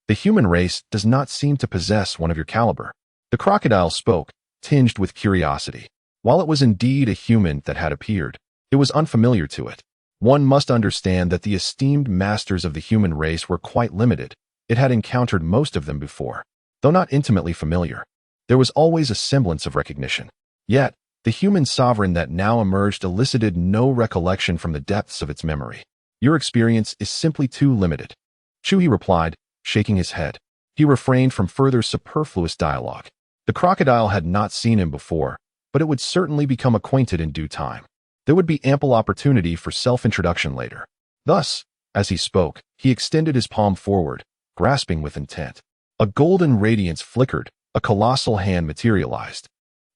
The human race does not seem to possess one of your caliber. The crocodile spoke, tinged with curiosity. While it was indeed a human that had appeared, it was unfamiliar to it. One must understand that the esteemed masters of the human race were quite limited, It had encountered most of them before. Though not intimately familiar, there was always a semblance of recognition. Yet, the human sovereign that now emerged elicited no recollection from the depths of its memory. Your experience is simply too limited. Chu He replied, shaking his head. He refrained from further superfluous dialogue. The crocodile had not seen him before, but it would certainly become acquainted in due time. There would be ample opportunity for self-introduction later. Thus, as he spoke, he extended his palm forward, grasping with intent. A golden radiance flickered, a colossal hand materialized,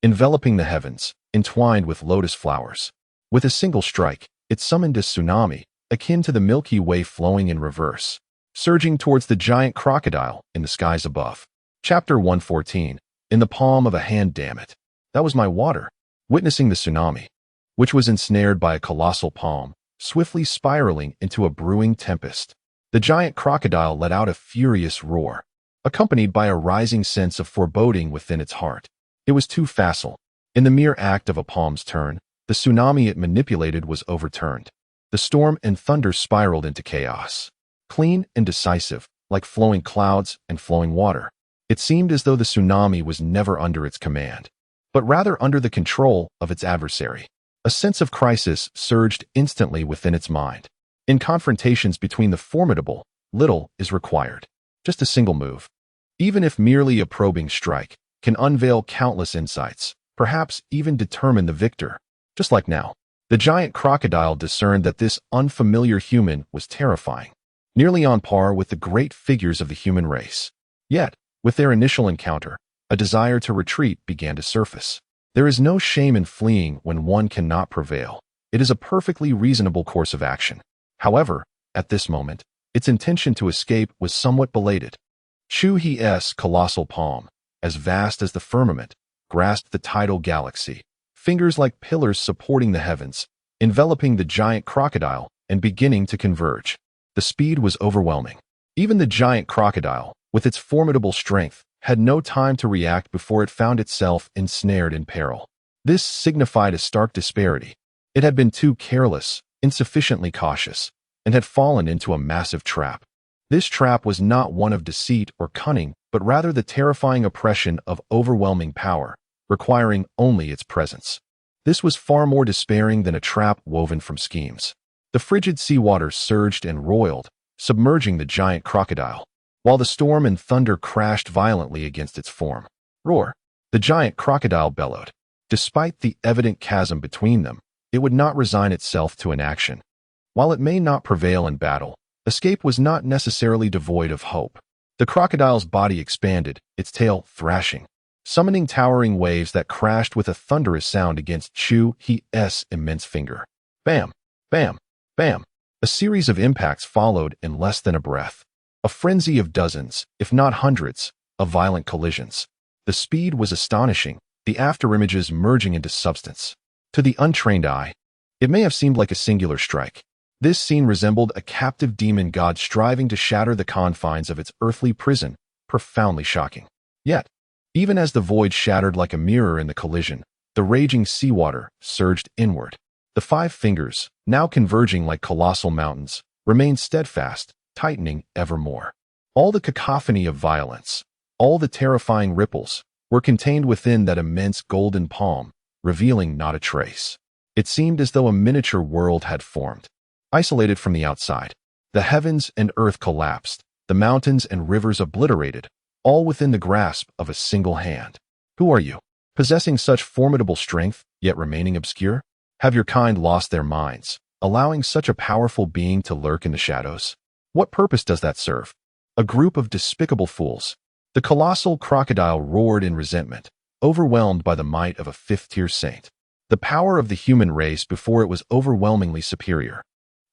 enveloping the heavens, entwined with lotus flowers. With a single strike, it summoned a tsunami, akin to the Milky Way flowing in reverse, surging towards the giant crocodile in the skies above. Chapter 114. In the palm of a hand, damn it. That was my water. Witnessing the tsunami, which was ensnared by a colossal palm, swiftly spiraling into a brewing tempest, the giant crocodile let out a furious roar, accompanied by a rising sense of foreboding within its heart. It was too facile. In the mere act of a palm's turn, the tsunami it manipulated was overturned. The storm and thunder spiraled into chaos. Clean and decisive, like flowing clouds and flowing water. It seemed as though the tsunami was never under its command, but rather under the control of its adversary. A sense of crisis surged instantly within its mind. In confrontations between the formidable, little is required. Just a single move, even if merely a probing strike, can unveil countless insights, perhaps even determine the victor. Just like now, the giant crocodile discerned that this unfamiliar human was terrifying, nearly on par with the great figures of the human race. Yet, with their initial encounter, a desire to retreat began to surface. There is no shame in fleeing when one cannot prevail. It is a perfectly reasonable course of action. However, at this moment, its intention to escape was somewhat belated. Chu He's colossal palm, as vast as the firmament, grasped the tidal galaxy, fingers like pillars supporting the heavens, enveloping the giant crocodile and beginning to converge. The speed was overwhelming. Even the giant crocodile, with its formidable strength, had no time to react before it found itself ensnared in peril. This signified a stark disparity. It had been too careless, insufficiently cautious, and had fallen into a massive trap. This trap was not one of deceit or cunning, but rather the terrifying oppression of overwhelming power, requiring only its presence. This was far more despairing than a trap woven from schemes. The frigid seawater surged and roiled, submerging the giant crocodile, while the storm and thunder crashed violently against its form. Roar! The giant crocodile bellowed. Despite the evident chasm between them, it would not resign itself to inaction. While it may not prevail in battle, escape was not necessarily devoid of hope. The crocodile's body expanded, its tail thrashing, summoning towering waves that crashed with a thunderous sound against Chu He's immense finger. Bam! Bam! Bam! A series of impacts followed in less than a breath. A frenzy of dozens, if not hundreds, of violent collisions. The speed was astonishing, the afterimages merging into substance. To the untrained eye, it may have seemed like a singular strike. This scene resembled a captive demon god striving to shatter the confines of its earthly prison, profoundly shocking. Yet, even as the void shattered like a mirror in the collision, the raging seawater surged inward. The five fingers, now converging like colossal mountains, remained steadfast, tightening ever more. All the cacophony of violence, all the terrifying ripples, were contained within that immense golden palm, revealing not a trace. It seemed as though a miniature world had formed. Isolated from the outside, the heavens and earth collapsed, the mountains and rivers obliterated, all within the grasp of a single hand. Who are you? Possessing such formidable strength, yet remaining obscure? Have your kind lost their minds, allowing such a powerful being to lurk in the shadows? What purpose does that serve? A group of despicable fools. The colossal crocodile roared in resentment, overwhelmed by the might of a fifth-tier saint. The power of the human race before it was overwhelmingly superior,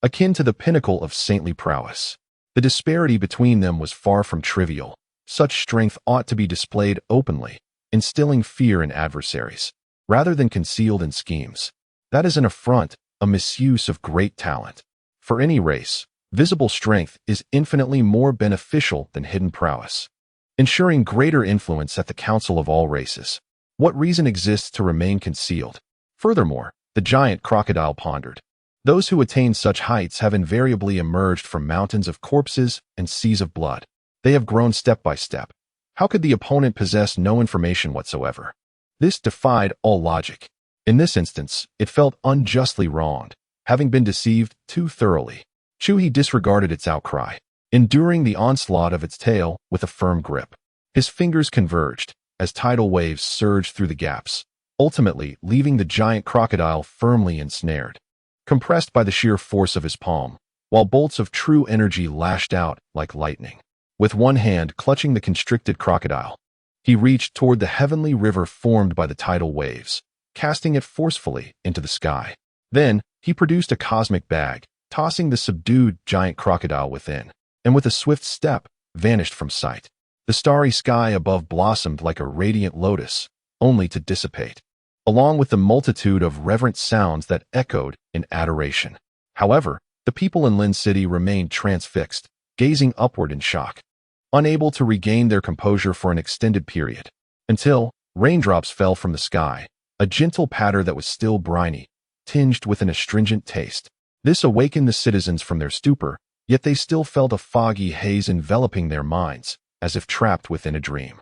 akin to the pinnacle of saintly prowess. The disparity between them was far from trivial. Such strength ought to be displayed openly, instilling fear in adversaries, rather than concealed in schemes. That is an affront, a misuse of great talent. For any race, visible strength is infinitely more beneficial than hidden prowess, ensuring greater influence at the council of all races. What reason exists to remain concealed? Furthermore, the giant crocodile pondered. Those who attain such heights have invariably emerged from mountains of corpses and seas of blood. They have grown step by step. How could the opponent possess no information whatsoever? This defied all logic. In this instance, it felt unjustly wronged, having been deceived too thoroughly. Chu He disregarded its outcry, enduring the onslaught of its tail with a firm grip. His fingers converged as tidal waves surged through the gaps, ultimately leaving the giant crocodile firmly ensnared. Compressed by the sheer force of his palm, while bolts of true energy lashed out like lightning. With one hand clutching the constricted crocodile, he reached toward the heavenly river formed by the tidal waves, casting it forcefully into the sky. Then, he produced a cosmic bag, tossing the subdued giant crocodile within, and with a swift step, vanished from sight. The starry sky above blossomed like a radiant lotus, only to dissipate, along with the multitude of reverent sounds that echoed in adoration. However, the people in Lin City remained transfixed, gazing upward in shock, unable to regain their composure for an extended period, until raindrops fell from the sky, a gentle patter that was still briny, tinged with an astringent taste. This awakened the citizens from their stupor, yet they still felt a foggy haze enveloping their minds, as if trapped within a dream.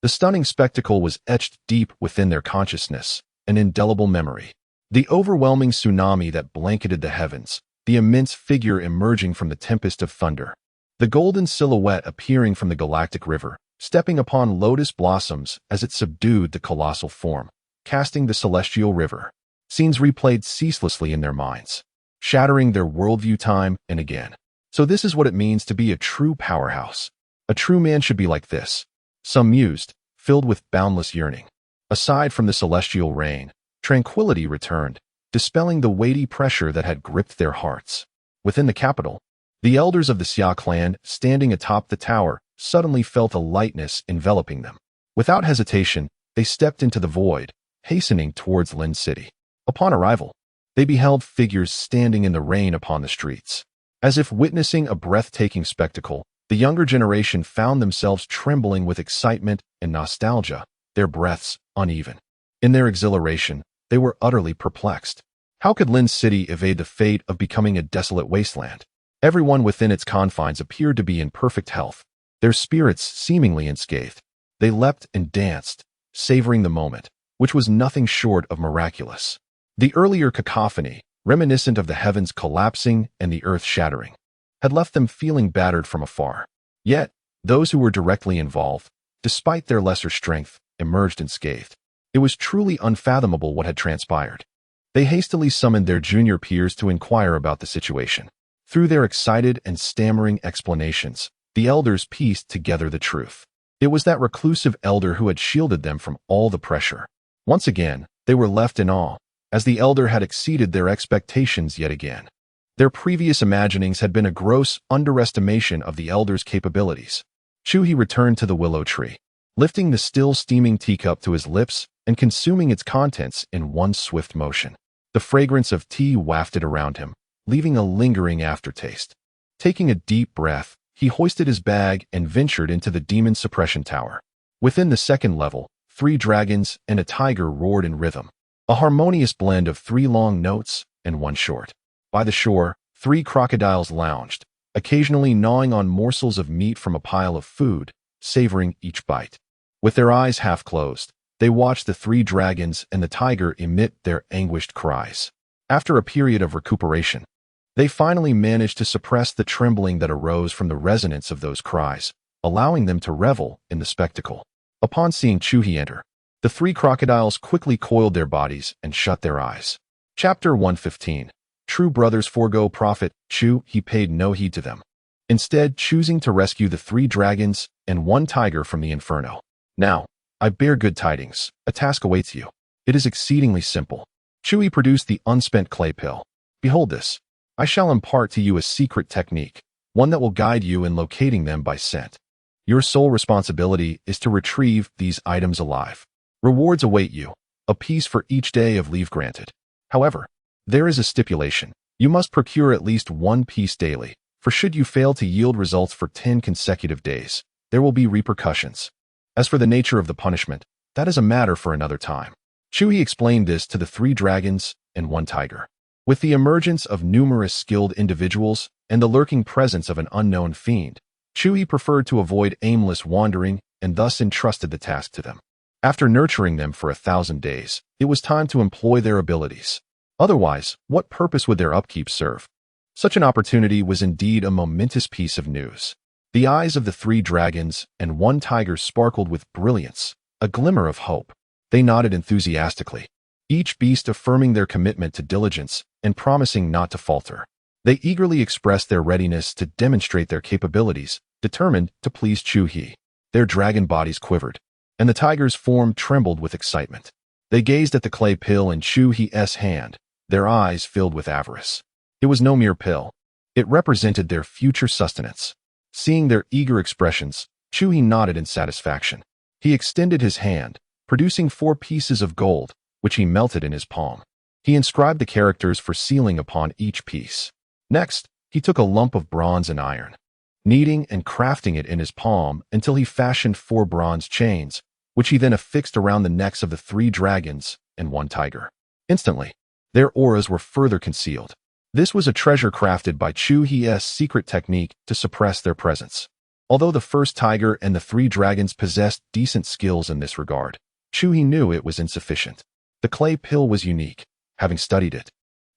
The stunning spectacle was etched deep within their consciousness, an indelible memory. The overwhelming tsunami that blanketed the heavens, the immense figure emerging from the tempest of thunder, the golden silhouette appearing from the galactic river, stepping upon lotus blossoms as it subdued the colossal form, casting the celestial river. Scenes replayed ceaselessly in their minds, shattering their worldview time and again. So this is what it means to be a true powerhouse. A true man should be like this. Some mused, filled with boundless yearning. Aside from the celestial rain, tranquility returned, dispelling the weighty pressure that had gripped their hearts. Within the capital, the elders of the Xia Clan, standing atop the tower, suddenly felt a lightness enveloping them. Without hesitation, they stepped into the void, hastening towards Lin City. Upon arrival, they beheld figures standing in the rain upon the streets. As if witnessing a breathtaking spectacle, the younger generation found themselves trembling with excitement and nostalgia, their breaths uneven. In their exhilaration, they were utterly perplexed. How could Lin City evade the fate of becoming a desolate wasteland? Everyone within its confines appeared to be in perfect health, their spirits seemingly unscathed. They leapt and danced, savoring the moment, which was nothing short of miraculous. The earlier cacophony, reminiscent of the heavens collapsing and the earth shattering, had left them feeling battered from afar. Yet, those who were directly involved, despite their lesser strength, emerged unscathed. It was truly unfathomable what had transpired. They hastily summoned their junior peers to inquire about the situation. Through their excited and stammering explanations, the elders pieced together the truth. It was that reclusive elder who had shielded them from all the pressure. Once again, they were left in awe, as the elder had exceeded their expectations yet again. Their previous imaginings had been a gross underestimation of the elder's capabilities. Chu He returned to the willow tree, lifting the still steaming teacup to his lips and consuming its contents in one swift motion. The fragrance of tea wafted around him, leaving a lingering aftertaste. Taking a deep breath, he hoisted his bag and ventured into the demon suppression tower. Within the second level, 3 dragons and a tiger roared in rhythm, a harmonious blend of 3 long notes and 1 short. By the shore, 3 crocodiles lounged, occasionally gnawing on morsels of meat from a pile of food, savoring each bite. With their eyes half closed, they watched the 3 dragons and the tiger emit their anguished cries. After a period of recuperation, they finally managed to suppress the trembling that arose from the resonance of those cries, allowing them to revel in the spectacle. Upon seeing Chu He enter, the 3 crocodiles quickly coiled their bodies and shut their eyes. Chapter 115. True brothers forego profit. Chu He paid no heed to them, instead choosing to rescue the 3 dragons and 1 tiger from the inferno. Now, I bear good tidings. A task awaits you. It is exceedingly simple. Chu He produced the unspent clay pill. Behold this. I shall impart to you a secret technique, one that will guide you in locating them by scent. Your sole responsibility is to retrieve these items alive. Rewards await you, a piece for each day of leave granted. However, there is a stipulation. You must procure at least 1 piece daily, for should you fail to yield results for 10 consecutive days, there will be repercussions. As for the nature of the punishment, that is a matter for another time. Chu He explained this to the 3 dragons and 1 tiger. With the emergence of numerous skilled individuals and the lurking presence of an unknown fiend, Chu He preferred to avoid aimless wandering and thus entrusted the task to them. After nurturing them for 1,000 days, it was time to employ their abilities. Otherwise, what purpose would their upkeep serve? Such an opportunity was indeed a momentous piece of news. The eyes of the 3 dragons and 1 tiger sparkled with brilliance, a glimmer of hope. They nodded enthusiastically, each beast affirming their commitment to diligence and promising not to falter. They eagerly expressed their readiness to demonstrate their capabilities, determined to please Chu He. Their dragon bodies quivered, and the tiger's form trembled with excitement. They gazed at the clay pill in Chu He's hand, their eyes filled with avarice. It was no mere pill. It represented their future sustenance. Seeing their eager expressions, Chu He nodded in satisfaction. He extended his hand, producing 4 pieces of gold, which he melted in his palm. He inscribed the characters for sealing upon each piece. Next, he took a lump of bronze and iron, kneading and crafting it in his palm until he fashioned 4 bronze chains, which he then affixed around the necks of the 3 dragons and 1 tiger. Instantly, their auras were further concealed. This was a treasure crafted by Chu He's secret technique to suppress their presence. Although the first tiger and the 3 dragons possessed decent skills in this regard, Chu He knew it was insufficient. The clay pill was unique. Having studied it,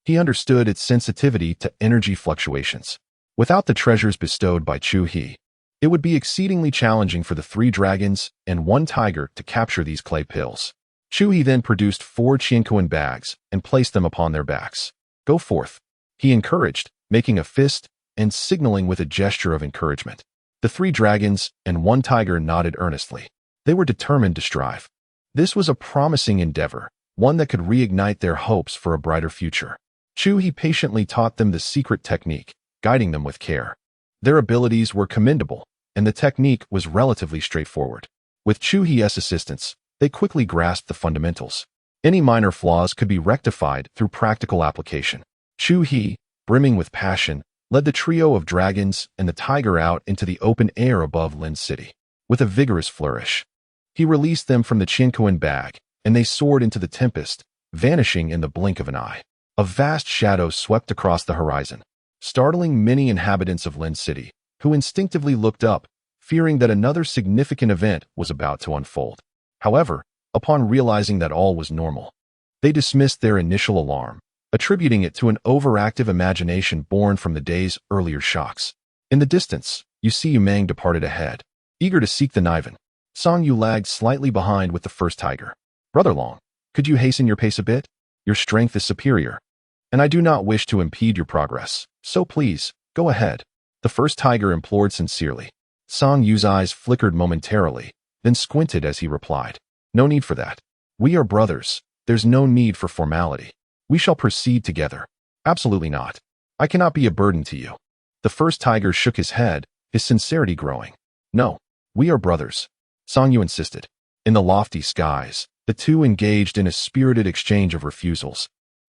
he understood its sensitivity to energy fluctuations. Without the treasures bestowed by Chu He, it would be exceedingly challenging for the 3 dragons and 1 tiger to capture these clay pills. Chu He then produced 4 Qianquan bags and placed them upon their backs. "Go forth," he encouraged, making a fist and signaling with a gesture of encouragement. The 3 dragons and 1 tiger nodded earnestly. They were determined to strive. This was a promising endeavor, one that could reignite their hopes for a brighter future. Chu He patiently taught them the secret technique, guiding them with care. Their abilities were commendable, and the technique was relatively straightforward. With Chu He's assistance, they quickly grasped the fundamentals. Any minor flaws could be rectified through practical application. Chu He, brimming with passion, led the trio of dragons and the tiger out into the open air above Lin City. With a vigorous flourish, he released them from the Qianquan bag, and they soared into the tempest, vanishing in the blink of an eye. A vast shadow swept across the horizon, startling many inhabitants of Lin City, who instinctively looked up, fearing that another significant event was about to unfold. However, upon realizing that all was normal, they dismissed their initial alarm, attributing it to an overactive imagination born from the day's earlier shocks. In the distance, Yu Mang departed ahead, eager to seek the Niven. Song Yu lagged slightly behind with the first tiger. "Brother Long, could you hasten your pace a bit? Your strength is superior, and I do not wish to impede your progress, so please, go ahead," the first tiger implored sincerely. Song Yu's eyes flickered momentarily, then squinted as he replied, "No need for that. We are brothers. There's no need for formality. We shall proceed together." "Absolutely not. I cannot be a burden to you." The first tiger shook his head, his sincerity growing. "No, we are brothers," Song Yu insisted. In the lofty skies, the two engaged in a spirited exchange of refusals,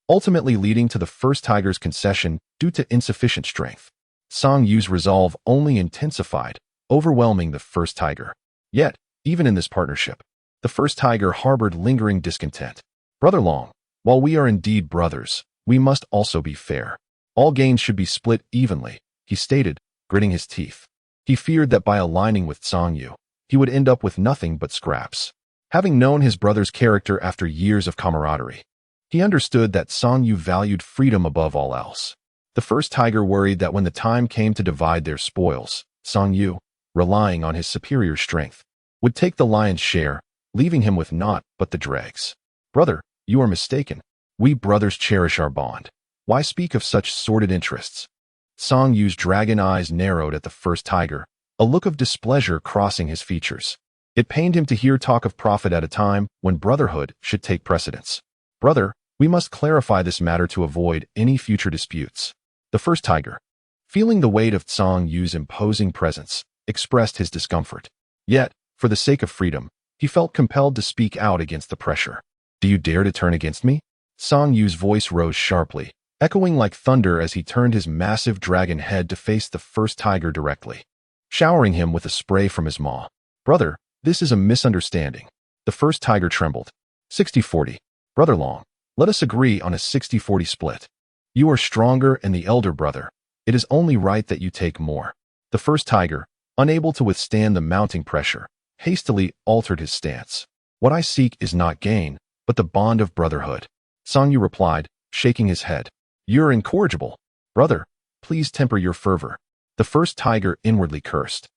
ultimately leading to the first tiger's concession due to insufficient strength. Song Yu's resolve only intensified, overwhelming the first tiger. Yet, even in this partnership, the first tiger harbored lingering discontent. "Brother Long, while we are indeed brothers, we must also be fair. All gains should be split evenly," he stated, gritting his teeth. He feared that by aligning with Song Yu, he would end up with nothing but scraps. Having known his brother's character after years of camaraderie, he understood that Song Yu valued freedom above all else. The first tiger worried that when the time came to divide their spoils, Song Yu, relying on his superior strength, would take the lion's share, leaving him with naught but the dregs. "Brother, you are mistaken. We brothers cherish our bond. Why speak of such sordid interests?" Song Yu's dragon eyes narrowed at the first tiger, a look of displeasure crossing his features. It pained him to hear talk of profit at a time when brotherhood should take precedence. "Brother, we must clarify this matter to avoid any future disputes." The first tiger, feeling the weight of Song Yu's imposing presence, expressed his discomfort. Yet, for the sake of freedom, he felt compelled to speak out against the pressure. "Do you dare to turn against me?" Song Yu's voice rose sharply, echoing like thunder as he turned his massive dragon head to face the first tiger directly, showering him with a spray from his maw. "Brother, this is a misunderstanding." The first tiger trembled. 60-40. "Brother Long, let us agree on a 60-40 split. You are stronger and the elder brother. It is only right that you take more." The first tiger, unable to withstand the mounting pressure, hastily altered his stance. "What I seek is not gain, but the bond of brotherhood," Song Yu replied, shaking his head. "You're incorrigible. Brother, please temper your fervor." The first tiger inwardly cursed.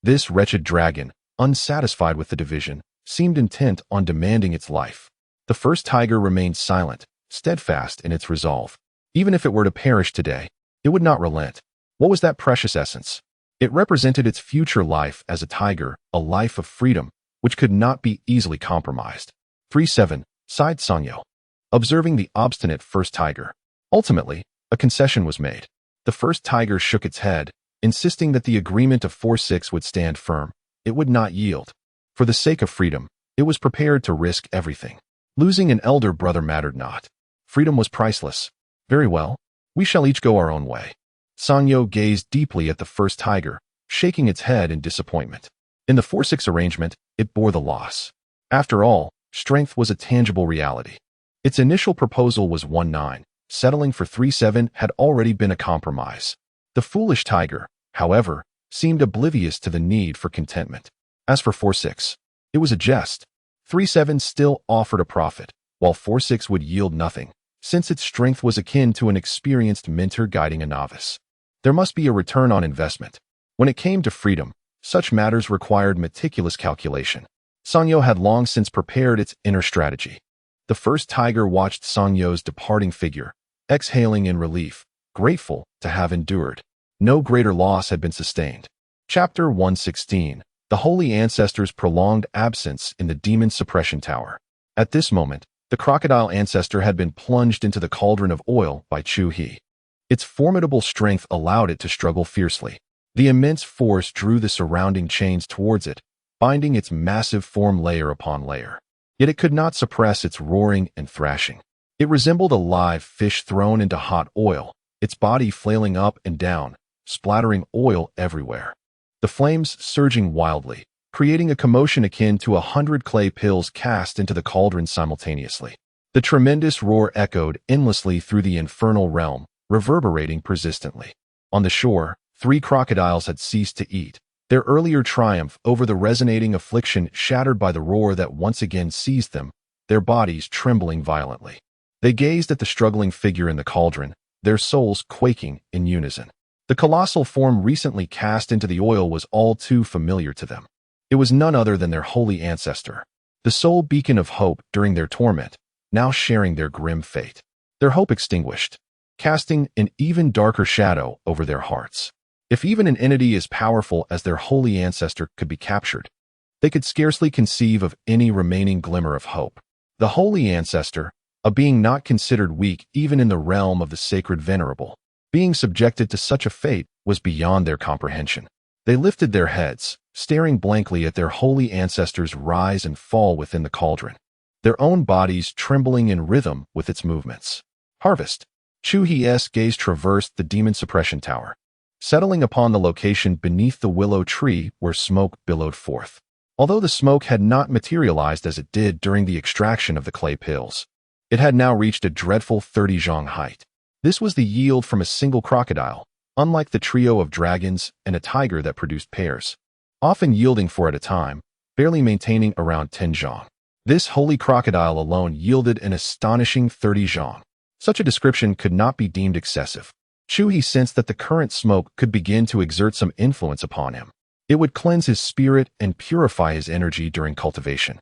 This wretched dragon, unsatisfied with the division, seemed intent on demanding its life. The first tiger remained silent, steadfast in its resolve. Even if it were to perish today, it would not relent. What was that precious essence? It represented its future life as a tiger, a life of freedom, which could not be easily compromised. 3-7, sighed Sangyo, observing the obstinate first tiger. Ultimately, a concession was made. The first tiger shook its head, insisting that the agreement of 4-6 would stand firm. It would not yield. For the sake of freedom, it was prepared to risk everything. Losing an elder brother mattered not. Freedom was priceless. Very well, we shall each go our own way. Sangyo gazed deeply at the first tiger, shaking its head in disappointment. In the 4-6 arrangement, it bore the loss. After all, strength was a tangible reality. Its initial proposal was 1-9. Settling for 3-7 had already been a compromise. The foolish tiger, however, seemed oblivious to the need for contentment. As for 4-6, it was a jest. 3-7 still offered a profit, while 4-6 would yield nothing, since its strength was akin to an experienced mentor guiding a novice. There must be a return on investment. When it came to freedom, such matters required meticulous calculation. Sangyo had long since prepared its inner strategy. The first tiger watched Sangyo's departing figure, exhaling in relief, grateful to have endured. No greater loss had been sustained. Chapter 116. The Holy Ancestor's Prolonged Absence in the Demon Suppression Tower. At this moment, the crocodile ancestor had been plunged into the cauldron of oil by Chu He. Its formidable strength allowed it to struggle fiercely. The immense force drew the surrounding chains towards it, binding its massive form layer upon layer. Yet it could not suppress its roaring and thrashing. It resembled a live fish thrown into hot oil, its body flailing up and down, splattering oil everywhere. The flames surging wildly, creating a commotion akin to 100 clay pills cast into the cauldron simultaneously. The tremendous roar echoed endlessly through the infernal realm, reverberating persistently. On the shore, 3 crocodiles had ceased to eat, their earlier triumph over the resonating affliction shattered by the roar that once again seized them, their bodies trembling violently. They gazed at the struggling figure in the cauldron, their souls quaking in unison. The colossal form recently cast into the oil was all too familiar to them. It was none other than their holy ancestor, the sole beacon of hope during their torment, now sharing their grim fate. Their hope extinguished, casting an even darker shadow over their hearts. If even an entity as powerful as their holy ancestor could be captured, they could scarcely conceive of any remaining glimmer of hope. The holy ancestor, a being not considered weak even in the realm of the sacred venerable, being subjected to such a fate was beyond their comprehension. They lifted their heads, staring blankly at their holy ancestors rise and fall within the cauldron, their own bodies trembling in rhythm with its movements. Harvest. Chu He's gaze traversed the demon suppression tower, settling upon the location beneath the willow tree where smoke billowed forth. Although the smoke had not materialized as it did during the extraction of the clay pills, it had now reached a dreadful 30 zhang height. This was the yield from a single crocodile, unlike the trio of dragons and a tiger that produced pairs, often yielding 4 at a time, barely maintaining around 10 zhang. This holy crocodile alone yielded an astonishing 30 zhang. Such a description could not be deemed excessive. Chu He sensed that the current smoke could begin to exert some influence upon him. It would cleanse his spirit and purify his energy during cultivation.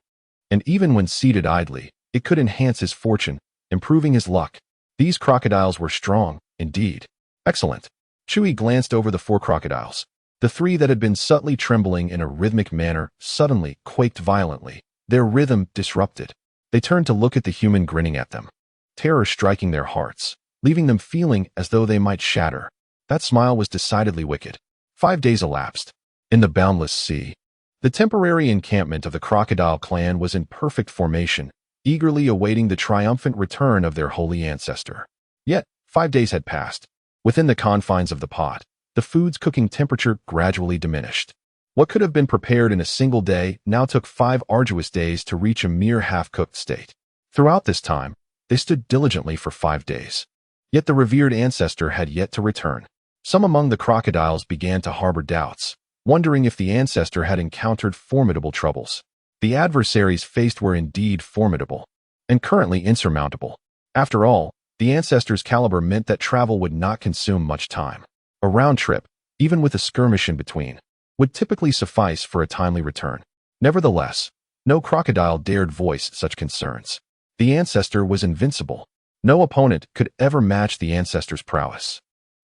And even when seated idly, it could enhance his fortune, improving his luck. These crocodiles were strong, indeed. Excellent. Chu He glanced over the 4 crocodiles. The 3 that had been subtly trembling in a rhythmic manner suddenly quaked violently, their rhythm disrupted. They turned to look at the human grinning at them, terror striking their hearts, leaving them feeling as though they might shatter. That smile was decidedly wicked. 5 days elapsed. In the boundless sea, the temporary encampment of the crocodile clan was in perfect formation, eagerly awaiting the triumphant return of their holy ancestor. Yet, 5 days had passed. Within the confines of the pot, the food's cooking temperature gradually diminished. What could have been prepared in a single day now took 5 arduous days to reach a mere half-cooked state. Throughout this time, they stood diligently for 5 days. Yet the revered ancestor had yet to return. Some among the crocodiles began to harbor doubts. wondering if the ancestor had encountered formidable troubles. The adversaries faced were indeed formidable, and currently insurmountable. After all, the ancestor's caliber meant that travel would not consume much time. A round trip, even with a skirmish in between, would typically suffice for a timely return. Nevertheless, no crocodile dared voice such concerns. The ancestor was invincible. No opponent could ever match the ancestor's prowess.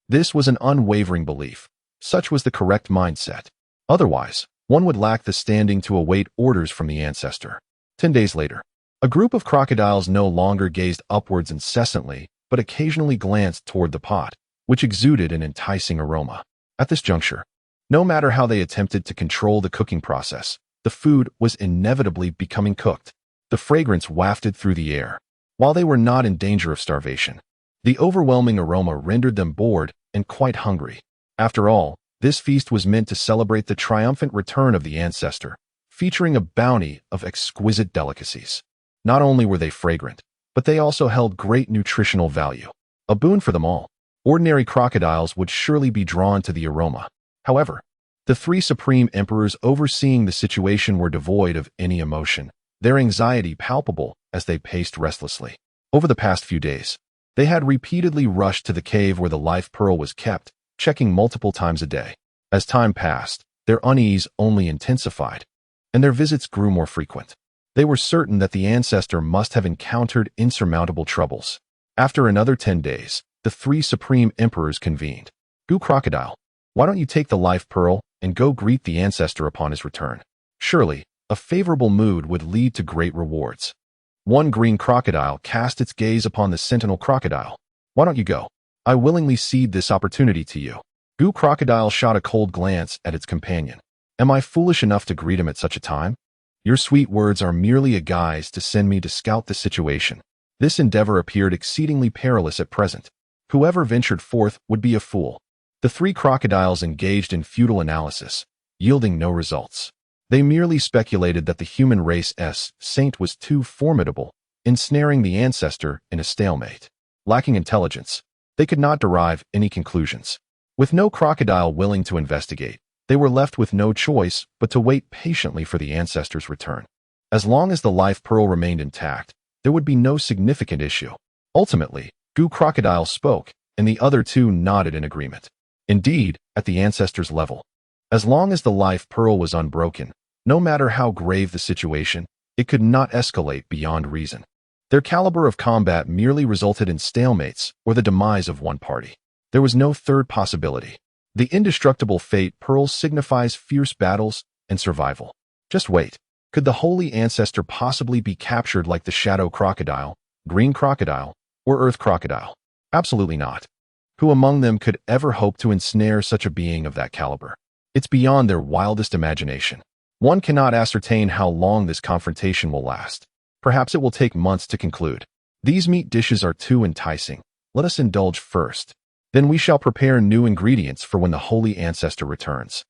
This was an unwavering belief. Such was the correct mindset. Otherwise, one would lack the standing to await orders from the ancestor. 10 days later, a group of crocodiles no longer gazed upwards incessantly, but occasionally glanced toward the pot, which exuded an enticing aroma. At this juncture, no matter how they attempted to control the cooking process, the food was inevitably becoming cooked. The fragrance wafted through the air. While they were not in danger of starvation, the overwhelming aroma rendered them bored and quite hungry. After all, this feast was meant to celebrate the triumphant return of the ancestor, featuring a bounty of exquisite delicacies. Not only were they fragrant, but they also held great nutritional value. A boon for them all. Ordinary crocodiles would surely be drawn to the aroma. However, the three supreme emperors overseeing the situation were devoid of any emotion, their anxiety palpable as they paced restlessly. Over the past few days, they had repeatedly rushed to the cave where the life pearl was kept, checking multiple times a day. As time passed, their unease only intensified, and their visits grew more frequent. They were certain that the ancestor must have encountered insurmountable troubles. After another 10 days, the three supreme emperors convened. "Gu Crocodile, why don't you take the life pearl and go greet the ancestor upon his return? Surely, a favorable mood would lead to great rewards." One green crocodile cast its gaze upon the sentinel crocodile. "Why don't you go? I willingly cede this opportunity to you." Gu Crocodile shot a cold glance at its companion. "Am I foolish enough to greet him at such a time? Your sweet words are merely a guise to send me to scout the situation." This endeavor appeared exceedingly perilous at present. Whoever ventured forth would be a fool. The three crocodiles engaged in futile analysis, yielding no results. They merely speculated that the human race's saint was too formidable, ensnaring the ancestor in a stalemate. Lacking intelligence, they could not derive any conclusions. With no crocodile willing to investigate, they were left with no choice but to wait patiently for the ancestor's return. As long as the life pearl remained intact, there would be no significant issue. Ultimately, Gu Crocodile spoke, and the other two nodded in agreement. Indeed, at the ancestor's level, as long as the life pearl was unbroken, no matter how grave the situation, it could not escalate beyond reason. Their caliber of combat merely resulted in stalemates or the demise of one party. There was no third possibility. The indestructible fate pearl signifies fierce battles and survival. Just wait. Could the holy ancestor possibly be captured like the shadow crocodile, green crocodile, or earth crocodile? Absolutely not. Who among them could ever hope to ensnare such a being of that caliber? It's beyond their wildest imagination. One cannot ascertain how long this confrontation will last. Perhaps it will take months to conclude. These meat dishes are too enticing. Let us indulge first. Then we shall prepare new ingredients for when the holy ancestor returns,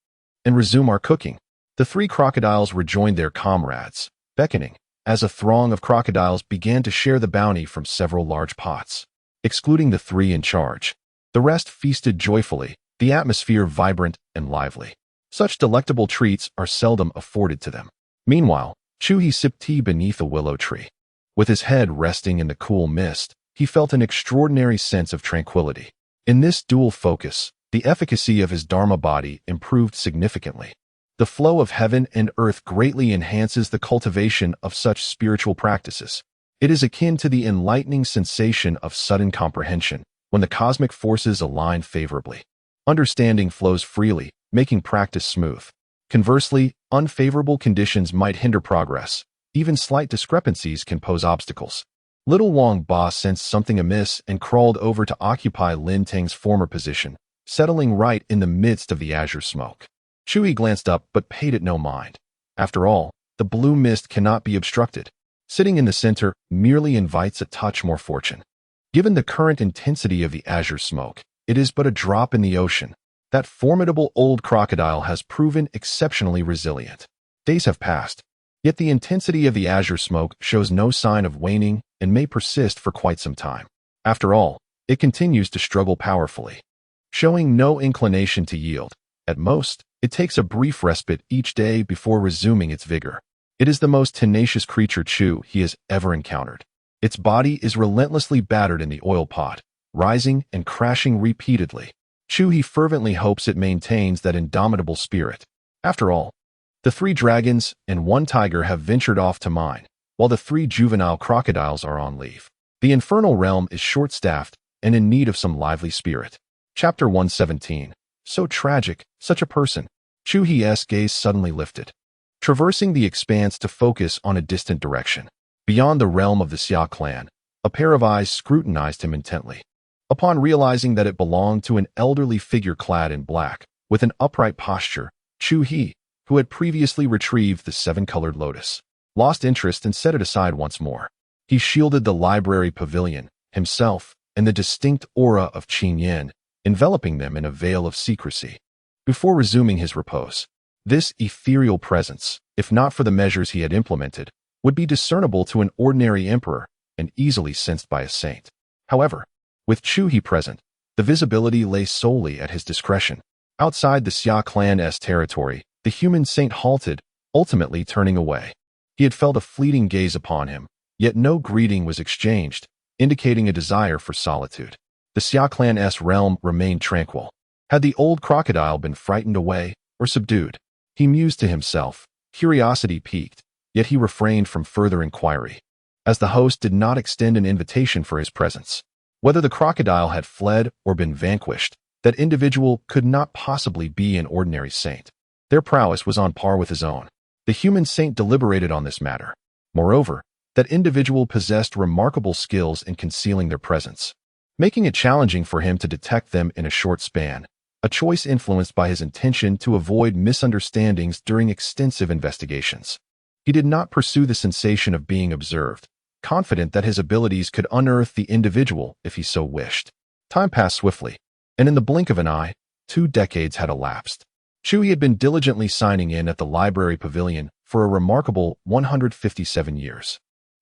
and resume our cooking. The three crocodiles rejoined their comrades, beckoning, as a throng of crocodiles began to share the bounty from several large pots. Excluding the three in charge, the rest feasted joyfully, the atmosphere vibrant and lively. Such delectable treats are seldom afforded to them. Meanwhile, Chu He sipped tea beneath a willow tree. With his head resting in the cool mist, he felt an extraordinary sense of tranquility. In this dual focus, the efficacy of his Dharma body improved significantly. The flow of heaven and earth greatly enhances the cultivation of such spiritual practices. It is akin to the enlightening sensation of sudden comprehension when the cosmic forces align favorably. Understanding flows freely, making practice smooth. Conversely, unfavorable conditions might hinder progress. Even slight discrepancies can pose obstacles. Little Wang Ba sensed something amiss and crawled over to occupy Lin Tang's former position, settling right in the midst of the azure smoke. Chu He glanced up but paid it no mind. After all, the blue mist cannot be obstructed. Sitting in the center merely invites a touch more fortune. Given the current intensity of the azure smoke, it is but a drop in the ocean. That formidable old crocodile has proven exceptionally resilient. Days have passed, yet the intensity of the azure smoke shows no sign of waning and may persist for quite some time. After all, it continues to struggle powerfully, showing no inclination to yield. At most, It takes a brief respite each day before resuming its vigor. It is the most tenacious creature Chu He has ever encountered. Its body is relentlessly battered in the oil pot, rising and crashing repeatedly. Chu He fervently hopes it maintains that indomitable spirit. After all, the 3 dragons and 1 tiger have ventured off to mine, while the 3 juvenile crocodiles are on leave. The infernal realm is short-staffed and in need of some lively spirit. Chapter 117. So tragic, such a person. Chu He's gaze suddenly lifted, traversing the expanse to focus on a distant direction. Beyond the realm of the Xia Clan, a pair of eyes scrutinized him intently. Upon realizing that it belonged to an elderly figure clad in black, with an upright posture, Chu He, who had previously retrieved the 7-colored lotus, lost interest and set it aside once more. He shielded the library pavilion, himself, and the distinct aura of Qin Yin, enveloping them in a veil of secrecy. Before resuming his repose, this ethereal presence, if not for the measures he had implemented, would be discernible to an ordinary emperor and easily sensed by a saint. However, with Chu He present, the visibility lay solely at his discretion. Outside the Xia Clan's territory, the human saint halted, ultimately turning away. He had felt a fleeting gaze upon him, yet no greeting was exchanged, indicating a desire for solitude. The Xia Clan's realm remained tranquil. Had the old crocodile been frightened away or subdued? He mused to himself, curiosity piqued, yet he refrained from further inquiry, as the host did not extend an invitation for his presence. Whether the crocodile had fled or been vanquished, that individual could not possibly be an ordinary saint. Their prowess was on par with his own. The human saint deliberated on this matter. Moreover, that individual possessed remarkable skills in concealing their presence, making it challenging for him to detect them in a short span, a choice influenced by his intention to avoid misunderstandings during extensive investigations. He did not pursue the sensation of being observed, confident that his abilities could unearth the individual if he so wished. Time passed swiftly, and in the blink of an eye, 2 decades had elapsed. Chu He had been diligently signing in at the library pavilion for a remarkable 157 years.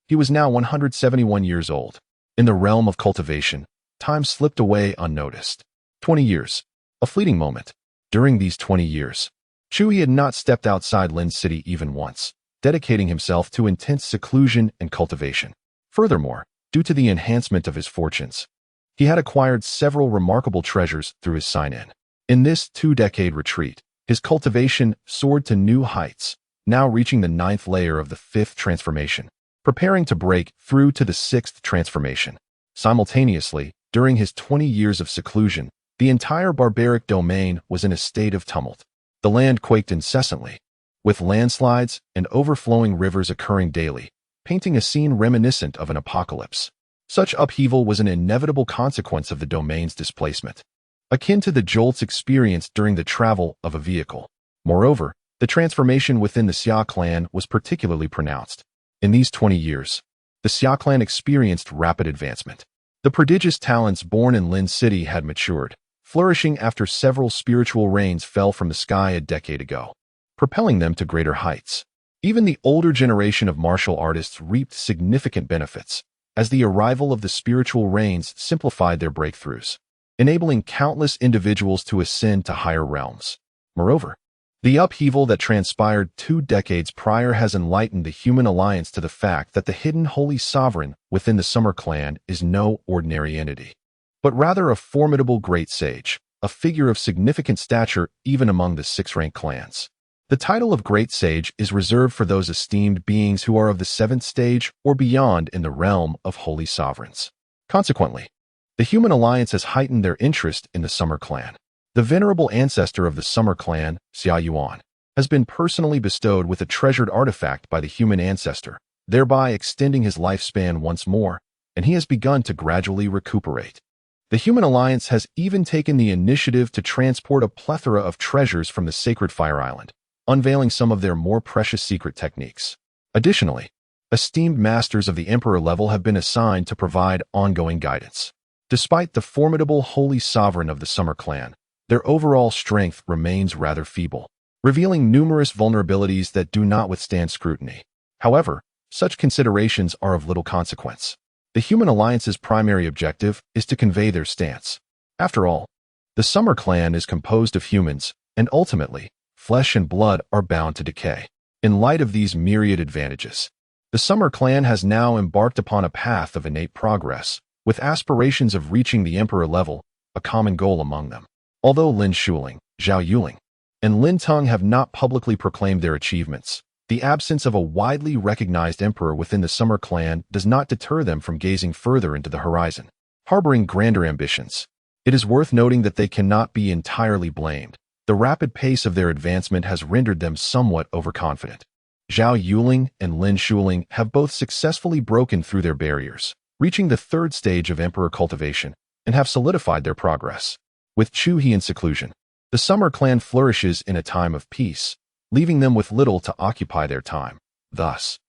He was now 171 years old. In the realm of cultivation, time slipped away unnoticed. 20 years. A fleeting moment. During these 20 years, Chu He had not stepped outside Lin City even once, dedicating himself to intense seclusion and cultivation. Furthermore, due to the enhancement of his fortunes, he had acquired several remarkable treasures through his sign-in. In this 2-decade retreat, his cultivation soared to new heights, now reaching the 9th layer of the 5th transformation, preparing to break through to the 6th transformation. Simultaneously, during his 20 years of seclusion, the entire barbaric domain was in a state of tumult. The land quaked incessantly, with landslides and overflowing rivers occurring daily, painting a scene reminiscent of an apocalypse. Such upheaval was an inevitable consequence of the domain's displacement, akin to the jolts experienced during the travel of a vehicle. Moreover, the transformation within the Xia Clan was particularly pronounced. In these 20 years, the Xia Clan experienced rapid advancement. The prodigious talents born in Lin City had matured, flourishing after several spiritual rains fell from the sky a decade ago, propelling them to greater heights. Even the older generation of martial artists reaped significant benefits, as the arrival of the spiritual rains simplified their breakthroughs, enabling countless individuals to ascend to higher realms. Moreover, the upheaval that transpired 2 decades prior has enlightened the human alliance to the fact that the hidden holy sovereign within the Summer Clan is no ordinary entity, but rather a formidable great sage, a figure of significant stature even among the 6th-rank clans. The title of Great Sage is reserved for those esteemed beings who are of the 7th stage or beyond in the realm of holy sovereigns. Consequently, the human alliance has heightened their interest in the Summer Clan. The venerable ancestor of the Summer Clan, Xia Yuan, has been personally bestowed with a treasured artifact by the human ancestor, thereby extending his lifespan once more, and he has begun to gradually recuperate. The human alliance has even taken the initiative to transport a plethora of treasures from the sacred Fire Island, unveiling some of their more precious secret techniques. Additionally, esteemed masters of the Emperor level have been assigned to provide ongoing guidance. Despite the formidable holy sovereign of the Summer Clan, their overall strength remains rather feeble, revealing numerous vulnerabilities that do not withstand scrutiny. However, such considerations are of little consequence. The human alliance's primary objective is to convey their stance. After all, the Summer Clan is composed of humans, and ultimately, flesh and blood are bound to decay. In light of these myriad advantages, the Summer Clan has now embarked upon a path of innate progress, with aspirations of reaching the emperor level, a common goal among them. Although Lin Shuling, Zhao Yuling, and Lin Teng have not publicly proclaimed their achievements, the absence of a widely recognized emperor within the Summer Clan does not deter them from gazing further into the horizon. Harboring grander ambitions, it is worth noting that they cannot be entirely blamed. The rapid pace of their advancement has rendered them somewhat overconfident. Zhao Yuling and Lin Shuling have both successfully broken through their barriers, reaching the third stage of emperor cultivation, and have solidified their progress. With Chu He in seclusion, the Summer Clan flourishes in a time of peace, leaving them with little to occupy their time. Thus,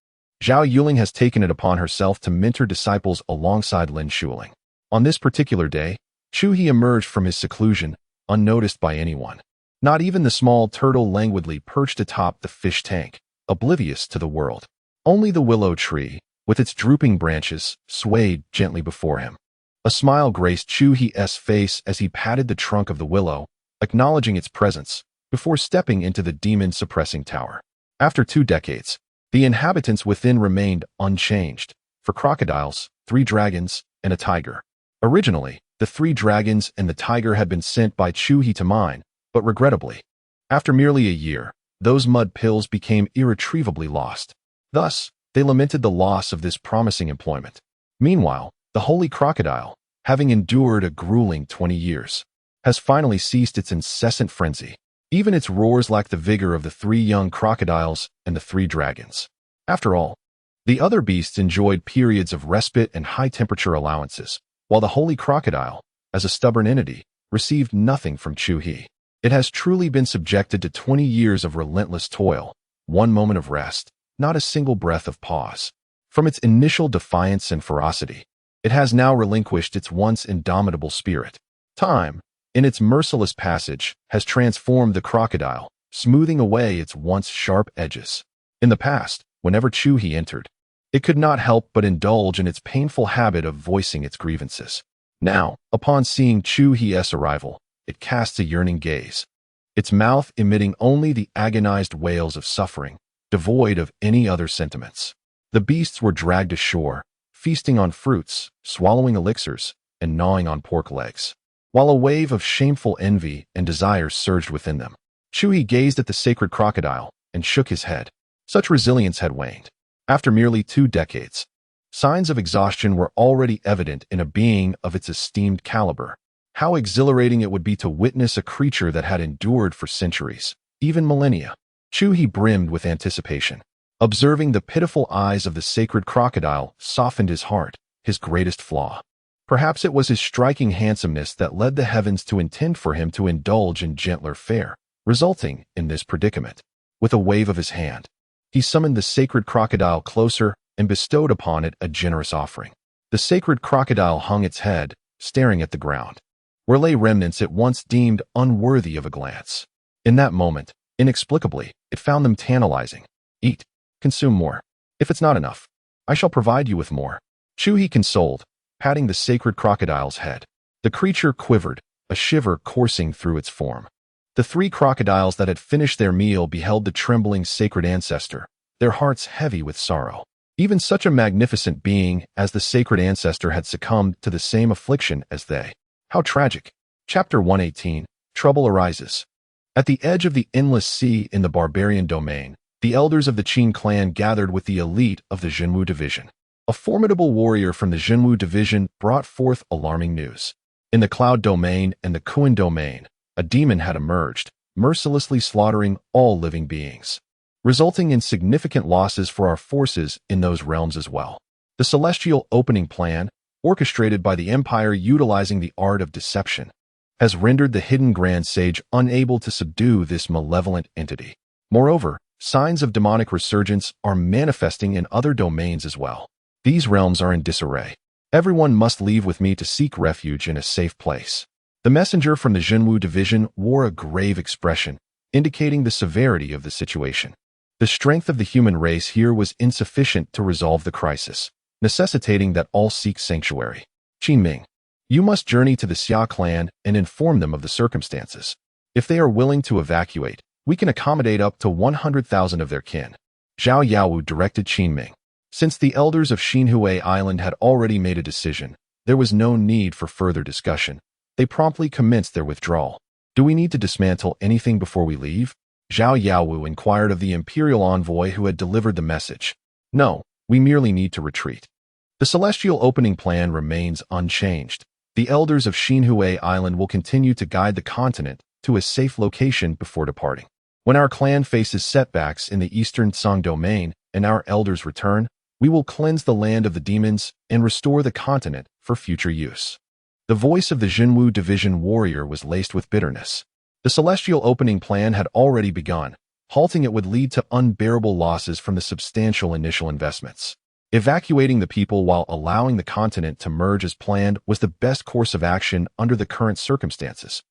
Zhao Yuling has taken it upon herself to mentor disciples alongside Lin Shuling. On this particular day, Chu He emerged from his seclusion, unnoticed by anyone. Not even the small turtle languidly perched atop the fish tank, oblivious to the world. Only the willow tree, with its drooping branches, swayed gently before him. A smile graced Chu He's face as he patted the trunk of the willow, acknowledging its presence, before stepping into the demon-suppressing tower. After 2 decades, the inhabitants within remained unchanged. 4 crocodiles, 3 dragons, and a tiger. Originally, the 3 dragons and the tiger had been sent by Chu He to mine, but regrettably, after merely a year, those mud pills became irretrievably lost. Thus, they lamented the loss of this promising employment. Meanwhile, the holy crocodile, having endured a grueling 20 years, has finally ceased its incessant frenzy. Even its roars lack the vigor of the 3 young crocodiles and the 3 dragons. After all, the other beasts enjoyed periods of respite and high-temperature allowances, while the holy crocodile, as a stubborn entity, received nothing from Chu He. It has truly been subjected to 20 years of relentless toil, 1 moment of rest, not a single breath of pause. From its initial defiance and ferocity, it has now relinquished its once indomitable spirit. Time, in its merciless passage, has transformed the crocodile, smoothing away its once sharp edges. In the past, whenever Chu He entered, it could not help but indulge in its painful habit of voicing its grievances. Now, upon seeing Chu He's arrival, it casts a yearning gaze, its mouth emitting only the agonized wails of suffering, devoid of any other sentiments. The beasts were dragged ashore, feasting on fruits, swallowing elixirs, and gnawing on pork legs, while a wave of shameful envy and desire surged within them. Chu He gazed at the sacred crocodile and shook his head. Such resilience had waned. After merely 2 decades, signs of exhaustion were already evident in a being of its esteemed caliber. How exhilarating it would be to witness a creature that had endured for centuries, even millennia. Chu He brimmed with anticipation. Observing the pitiful eyes of the sacred crocodile softened his heart, his greatest flaw. Perhaps it was his striking handsomeness that led the heavens to intend for him to indulge in gentler fare, resulting in this predicament. With a wave of his hand, he summoned the sacred crocodile closer and bestowed upon it a generous offering. The sacred crocodile hung its head, staring at the ground, where lay remnants it once deemed unworthy of a glance. In that moment, inexplicably, it found them tantalizing. Eat. Consume more. If it's not enough, I shall provide you with more. Chu He consoled, patting the sacred crocodile's head. The creature quivered, a shiver coursing through its form. The 3 crocodiles that had finished their meal beheld the trembling sacred ancestor, their hearts heavy with sorrow. Even such a magnificent being as the sacred ancestor had succumbed to the same affliction as they. How tragic. Chapter 118, Trouble Arises. At the edge of the endless sea in the barbarian domain, the elders of the Qin clan gathered with the elite of the Zhenwu division. A formidable warrior from the Zhenwu division brought forth alarming news. In the Cloud domain and the Kuan domain, a demon had emerged, mercilessly slaughtering all living beings, resulting in significant losses for our forces in those realms as well. The celestial opening plan, orchestrated by the Empire utilizing the art of deception, has rendered the hidden Grand Sage unable to subdue this malevolent entity. Moreover, signs of demonic resurgence are manifesting in other domains as well. These realms are in disarray. Everyone must leave with me to seek refuge in a safe place. The messenger from the Zhenwu division wore a grave expression, indicating the severity of the situation. The strength of the human race here was insufficient to resolve the crisis, necessitating that all seek sanctuary. Qin Ming, you must journey to the Xia Clan and inform them of the circumstances. If they are willing to evacuate, We can accommodate up to 100,000 of their kin. Zhao Yaowu directed Qinming. Since the elders of Xinhui Island had already made a decision, there was no need for further discussion. They promptly commenced their withdrawal. Do we need to dismantle anything before we leave? Zhao Yaowu inquired of the imperial envoy who had delivered the message. No, we merely need to retreat. The celestial opening plan remains unchanged. The elders of Xinhui Island will continue to guide the continent to a safe location before departing. When our clan faces setbacks in the eastern Tsang domain and our elders return, we will cleanse the land of the demons and restore the continent for future use. The voice of the Jinwu division warrior was laced with bitterness. The celestial opening plan had already begun. Halting it would lead to unbearable losses from the substantial initial investments. Evacuating the people while allowing the continent to merge as planned was the best course of action under the current circumstances.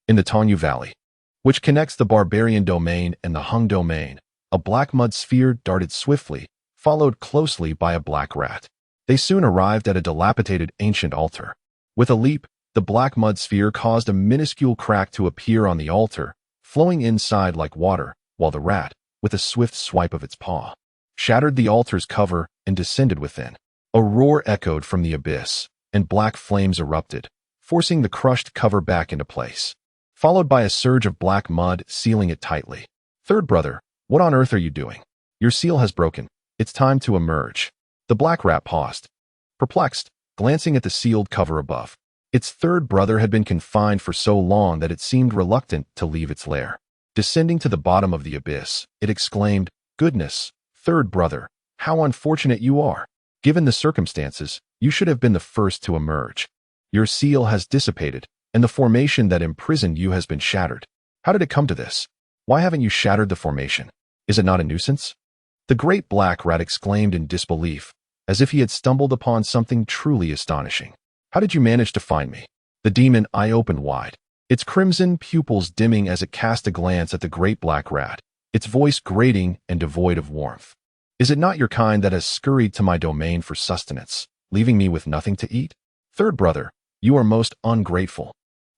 In the Tongyu Valley, which connects the barbarian domain and the Hung domain, a black mud sphere darted swiftly, followed closely by a black rat. They soon arrived at a dilapidated ancient altar. With a leap, the black mud sphere caused a minuscule crack to appear on the altar, flowing inside like water, while the rat, with a swift swipe of its paw, shattered the altar's cover and descended within. A roar echoed from the abyss, and black flames erupted, forcing the crushed cover back into place, followed by a surge of black mud sealing it tightly. Third brother, what on earth are you doing? Your seal has broken. It's time to emerge. The black rat paused, perplexed, glancing at the sealed cover above. Its third brother had been confined for so long that it seemed reluctant to leave its lair. Descending to the bottom of the abyss, it exclaimed, "Goodness, third brother, how unfortunate you are. Given the circumstances, you should have been the first to emerge. Your seal has dissipated, and the formation that imprisoned you has been shattered. How did it come to this? Why haven't you shattered the formation? Is it not a nuisance?" The great black rat exclaimed in disbelief, as if he had stumbled upon something truly astonishing. "How did you manage to find me?" The demon eye opened wide, its crimson pupils dimming as it cast a glance at the great black rat, its voice grating and devoid of warmth. "Is it not your kind that has scurried to my domain for sustenance, leaving me with nothing to eat? Third brother, you are most ungrateful."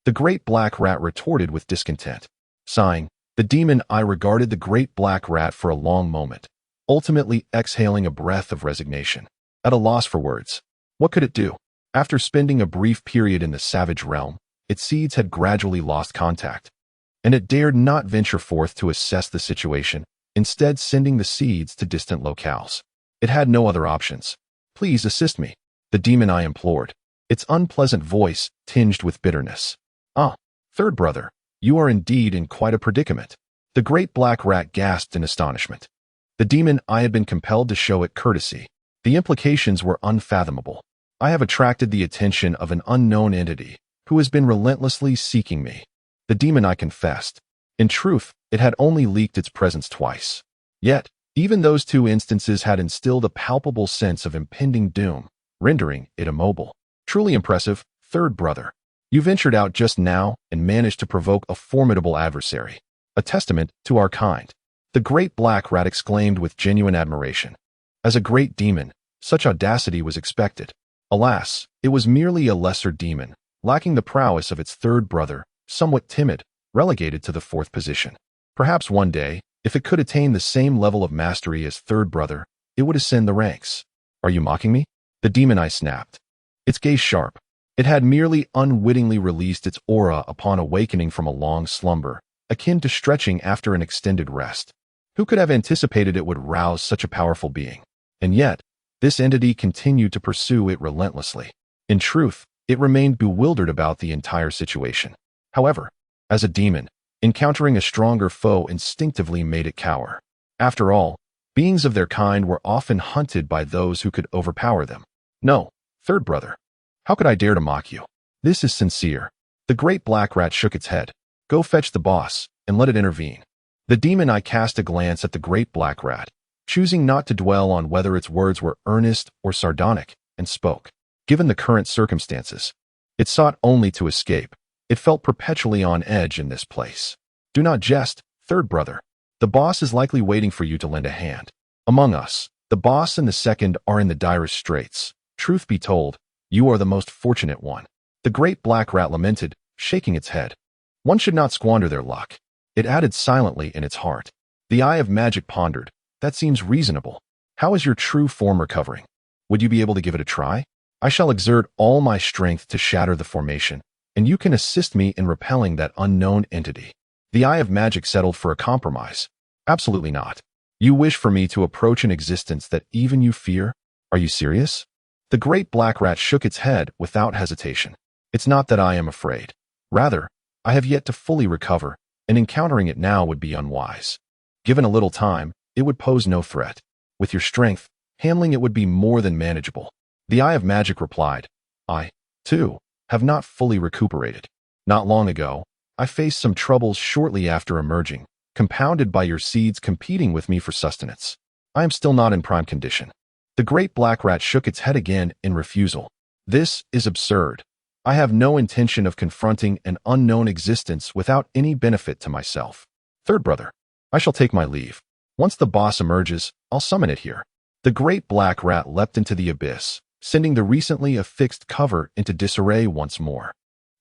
The great black rat retorted with discontent. Sighing, the demon eye regarded the great black rat for a long moment, ultimately exhaling a breath of resignation. At a loss for words, what could it do? After spending a brief period in the savage realm, its seeds had gradually lost contact, and it dared not venture forth to assess the situation, instead sending the seeds to distant locales. It had no other options. "Please assist me," the demon eye implored, its unpleasant voice tinged with bitterness. "Ah, third brother, you are indeed in quite a predicament." The great black rat gasped in astonishment. The demon eye had been compelled to show it courtesy. The implications were unfathomable. "I have attracted the attention of an unknown entity who has been relentlessly seeking me," the demon eye confessed. In truth, it had only leaked its presence twice. Yet, even those two instances had instilled a palpable sense of impending doom, rendering it immobile. "Truly impressive, third brother. You ventured out just now and managed to provoke a formidable adversary. A testament to our kind," the great black rat exclaimed with genuine admiration. As a great demon, such audacity was expected. Alas, it was merely a lesser demon, lacking the prowess of its third brother, somewhat timid, relegated to the fourth position. Perhaps one day, if it could attain the same level of mastery as third brother, it would ascend the ranks. "Are you mocking me?" the demon eye snapped, its gaze sharp. It had merely unwittingly released its aura upon awakening from a long slumber, akin to stretching after an extended rest. Who could have anticipated it would rouse such a powerful being? And yet, this entity continued to pursue it relentlessly. In truth, it remained bewildered about the entire situation. However, as a demon, encountering a stronger foe instinctively made it cower. After all, beings of their kind were often hunted by those who could overpower them. "No, third brother. How could I dare to mock you? This is sincere." The great black rat shook its head. "Go fetch the boss, and let it intervene." The demon eye cast a glance at the great black rat, choosing not to dwell on whether its words were earnest or sardonic, and spoke. Given the current circumstances, it sought only to escape. It felt perpetually on edge in this place. "Do not jest, third brother. The boss is likely waiting for you to lend a hand. Among us, the boss and the second are in the direst straits. Truth be told, you are the most fortunate one." The great black rat lamented, shaking its head. "One should not squander their luck. It added silently in its heart. The Eye of Magic pondered, "That seems reasonable. How is your true form recovering? Would you be able to give it a try? I shall exert all my strength to shatter the formation, and you can assist me in repelling that unknown entity." The Eye of Magic settled for a compromise. "Absolutely not. You wish for me to approach an existence that even you fear? Are you serious?" The great black rat shook its head without hesitation. "It's not that I am afraid. Rather, I have yet to fully recover, and encountering it now would be unwise. Given a little time, it would pose no threat. With your strength, handling it would be more than manageable." The Eye of Magic replied, "I, too, have not fully recuperated. Not long ago, I faced some troubles shortly after emerging, compounded by your seeds competing with me for sustenance. I am still not in prime condition." The great black rat shook its head again in refusal. "This is absurd. I have no intention of confronting an unknown existence without any benefit to myself. Third brother, I shall take my leave. Once the boss emerges, I'll summon it here." The great black rat leapt into the abyss, sending the recently affixed cover into disarray once more.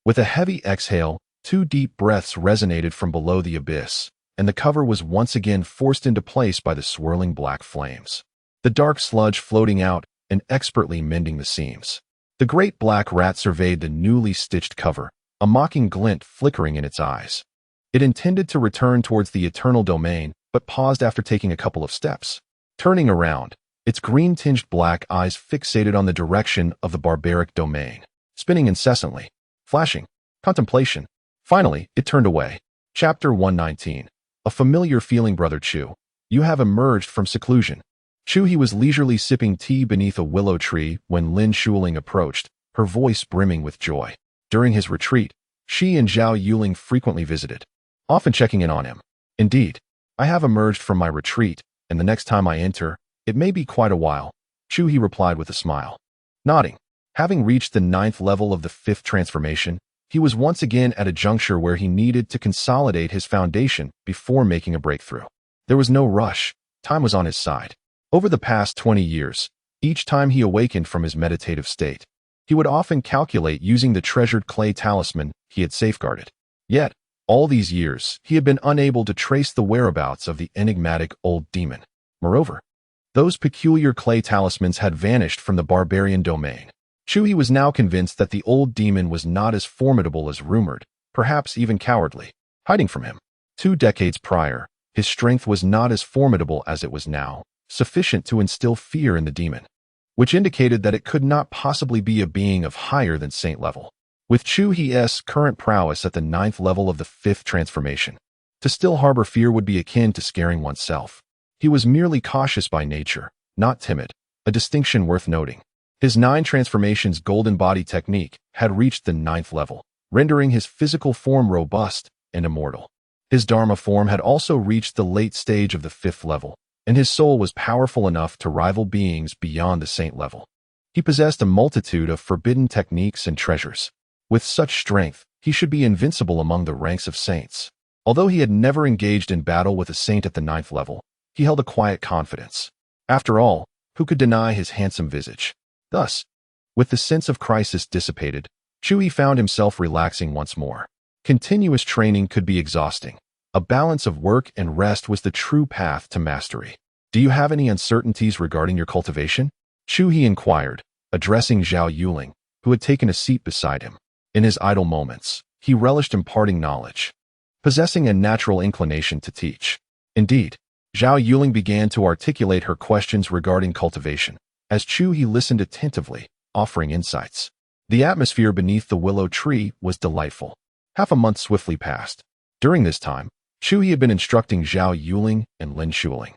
With a heavy exhale, 2 deep breaths resonated from below the abyss, and the cover was once again forced into place by the swirling black flames. The dark sludge floating out and expertly mending the seams. The great black rat surveyed the newly stitched cover, a mocking glint flickering in its eyes. It intended to return towards the eternal domain, but paused after taking a couple of steps. Turning around, its green-tinged black eyes fixated on the direction of the barbaric domain, spinning incessantly, flashing, contemplation. Finally, it turned away. Chapter 119. A familiar feeling, Brother Chu. You have emerged from seclusion. Chu He was leisurely sipping tea beneath a willow tree when Lin Shuling approached, her voice brimming with joy. During his retreat, she and Zhao Yuling frequently visited, often checking in on him. "Indeed, I have emerged from my retreat, and the next time I enter, it may be quite a while," Chu He replied with a smile. Nodding, having reached the 9th level of the 5th transformation, he was once again at a juncture where he needed to consolidate his foundation before making a breakthrough. There was no rush. Time was on his side. Over the past 20 years, each time he awakened from his meditative state, he would often calculate using the treasured clay talisman he had safeguarded. Yet, all these years, he had been unable to trace the whereabouts of the enigmatic old demon. Moreover, those peculiar clay talismans had vanished from the barbarian domain. Chu He was now convinced that the old demon was not as formidable as rumored, perhaps even cowardly, hiding from him. 2 decades prior, his strength was not as formidable as it was now, sufficient to instill fear in the demon, which indicated that it could not possibly be a being of higher than saint level. With Chu He's current prowess at the 9th level of the 5th transformation, to still harbor fear would be akin to scaring oneself. He was merely cautious by nature, not timid, a distinction worth noting. His 9 transformations golden body technique had reached the 9th level, rendering his physical form robust and immortal. His Dharma form had also reached the late stage of the 5th level, and his soul was powerful enough to rival beings beyond the saint level. He possessed a multitude of forbidden techniques and treasures. With such strength, he should be invincible among the ranks of saints. Although he had never engaged in battle with a saint at the 9th level, he held a quiet confidence. After all, who could deny his handsome visage? Thus, with the sense of crisis dissipated, Chu He found himself relaxing once more. Continuous training could be exhausting. A balance of work and rest was the true path to mastery. "Do you have any uncertainties regarding your cultivation?" Chu He inquired, addressing Zhao Yuling, who had taken a seat beside him. In his idle moments, he relished imparting knowledge, possessing a natural inclination to teach. Indeed, Zhao Yuling began to articulate her questions regarding cultivation, as Chu He listened attentively, offering insights. The atmosphere beneath the willow tree was delightful. Half a month swiftly passed. During this time, Chu He had been instructing Zhao Yuling and Lin Shuling,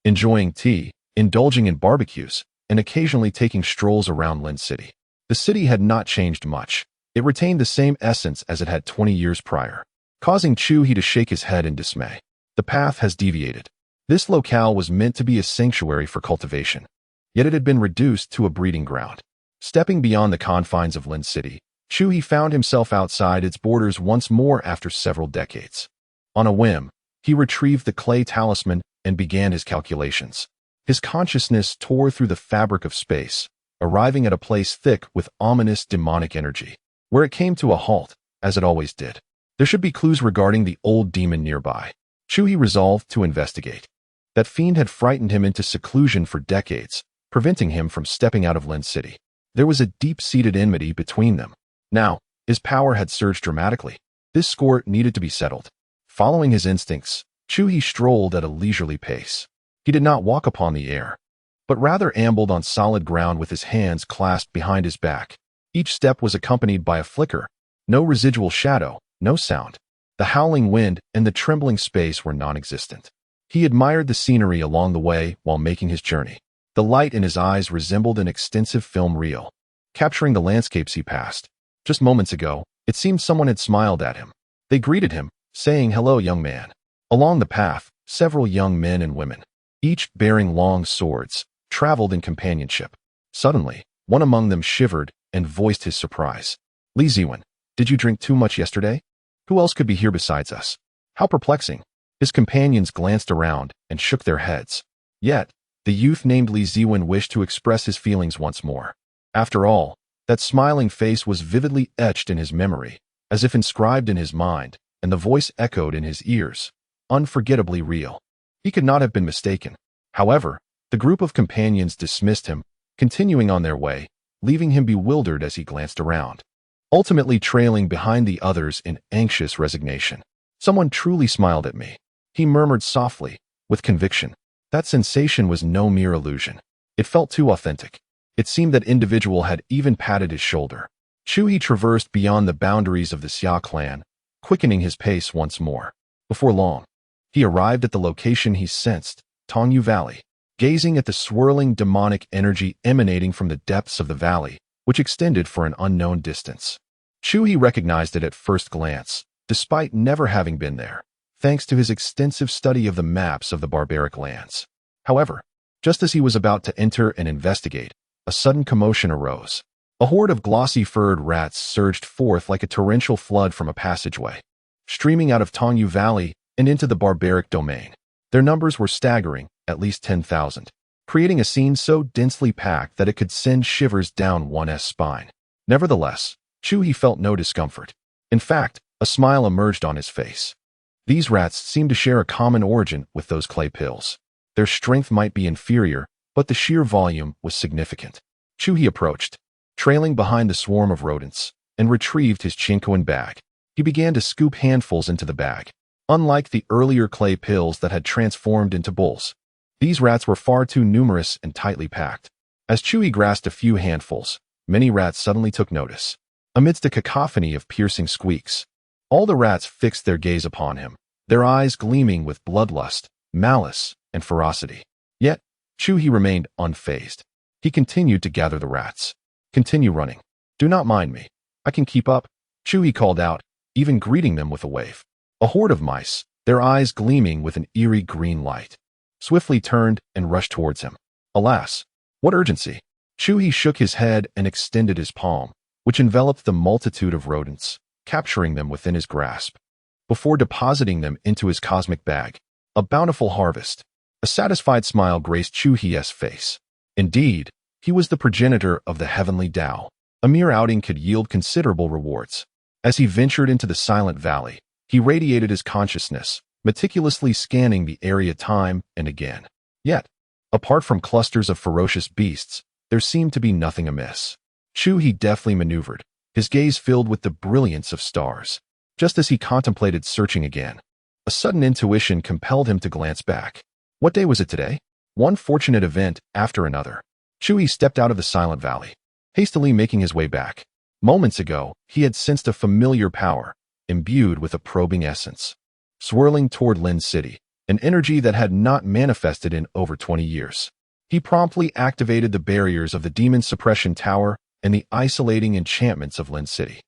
enjoying tea, indulging in barbecues, and occasionally taking strolls around Lin City. The city had not changed much. It retained the same essence as it had 20 years prior, causing Chu He to shake his head in dismay. The path has deviated. This locale was meant to be a sanctuary for cultivation, yet it had been reduced to a breeding ground. Stepping beyond the confines of Lin City, Chu He found himself outside its borders once more after several decades. On a whim, he retrieved the clay talisman and began his calculations. His consciousness tore through the fabric of space, arriving at a place thick with ominous demonic energy, where it came to a halt, as it always did. There should be clues regarding the old demon nearby. Chu He resolved to investigate. That fiend had frightened him into seclusion for decades, preventing him from stepping out of Lin City. There was a deep-seated enmity between them. Now, his power had surged dramatically. This score needed to be settled. Following his instincts, Chu He strolled at a leisurely pace. He did not walk upon the air, but rather ambled on solid ground with his hands clasped behind his back. Each step was accompanied by a flicker. No residual shadow, no sound. The howling wind and the trembling space were non-existent. He admired the scenery along the way while making his journey. The light in his eyes resembled an extensive film reel, capturing the landscapes he passed. Just moments ago, it seemed someone had smiled at him. They greeted him, saying, "Hello, young man." Along the path, several young men and women, each bearing long swords, traveled in companionship. Suddenly, one among them shivered and voiced his surprise. "Li Ziwen, did you drink too much yesterday? Who else could be here besides us?" How perplexing. His companions glanced around and shook their heads. Yet, the youth named Li Ziwen wished to express his feelings once more. After all, that smiling face was vividly etched in his memory, as if inscribed in his mind, and the voice echoed in his ears, unforgettably real. He could not have been mistaken. However, the group of companions dismissed him, continuing on their way, leaving him bewildered as he glanced around, ultimately trailing behind the others in anxious resignation. "Someone truly smiled at me," he murmured softly, with conviction. That sensation was no mere illusion. It felt too authentic. It seemed that individual had even patted his shoulder. Chu He traversed beyond the boundaries of the Xia Clan, quickening his pace once more. Before long, he arrived at the location he sensed, Tongyu Valley. Gazing at the swirling demonic energy emanating from the depths of the valley, which extended for an unknown distance. Chu He recognized it at first glance, despite never having been there, thanks to his extensive study of the maps of the barbaric lands. However, just as he was about to enter and investigate, a sudden commotion arose. A horde of glossy-furred rats surged forth like a torrential flood from a passageway, streaming out of Tongyu Valley and into the barbaric domain. Their numbers were staggering, at least 10,000, creating a scene so densely packed that it could send shivers down one's spine. Nevertheless, Chu He felt no discomfort. In fact, a smile emerged on his face. These rats seemed to share a common origin with those clay pills. Their strength might be inferior, but the sheer volume was significant. Chu He approached, trailing behind the swarm of rodents, and retrieved his chinkoan bag. He began to scoop handfuls into the bag. Unlike the earlier clay pills that had transformed into bulls, these rats were far too numerous and tightly packed. As Chu He grasped a few handfuls, many rats suddenly took notice. Amidst a cacophony of piercing squeaks, all the rats fixed their gaze upon him, their eyes gleaming with bloodlust, malice, and ferocity. Yet, Chu He remained unfazed. He continued to gather the rats. "Continue running. Do not mind me. I can keep up," Chu He called out, even greeting them with a wave. A horde of mice, their eyes gleaming with an eerie green light, swiftly turned and rushed towards him. Alas, what urgency! Chu He shook his head and extended his palm, which enveloped the multitude of rodents, capturing them within his grasp, before depositing them into his cosmic bag. A bountiful harvest. A satisfied smile graced Chu He's face. Indeed, he was the progenitor of the heavenly Tao. A mere outing could yield considerable rewards. As he ventured into the silent valley, he radiated his consciousness, meticulously scanning the area time and again. Yet, apart from clusters of ferocious beasts, there seemed to be nothing amiss. Chu He deftly maneuvered, his gaze filled with the brilliance of stars. Just as he contemplated searching again, a sudden intuition compelled him to glance back. What day was it today? One fortunate event after another. Chu He stepped out of the silent valley, hastily making his way back. Moments ago, he had sensed a familiar power, imbued with a probing essence, swirling toward Lin City, an energy that had not manifested in over 20 years. He promptly activated the barriers of the Demon Suppression Tower and the isolating enchantments of Lin City.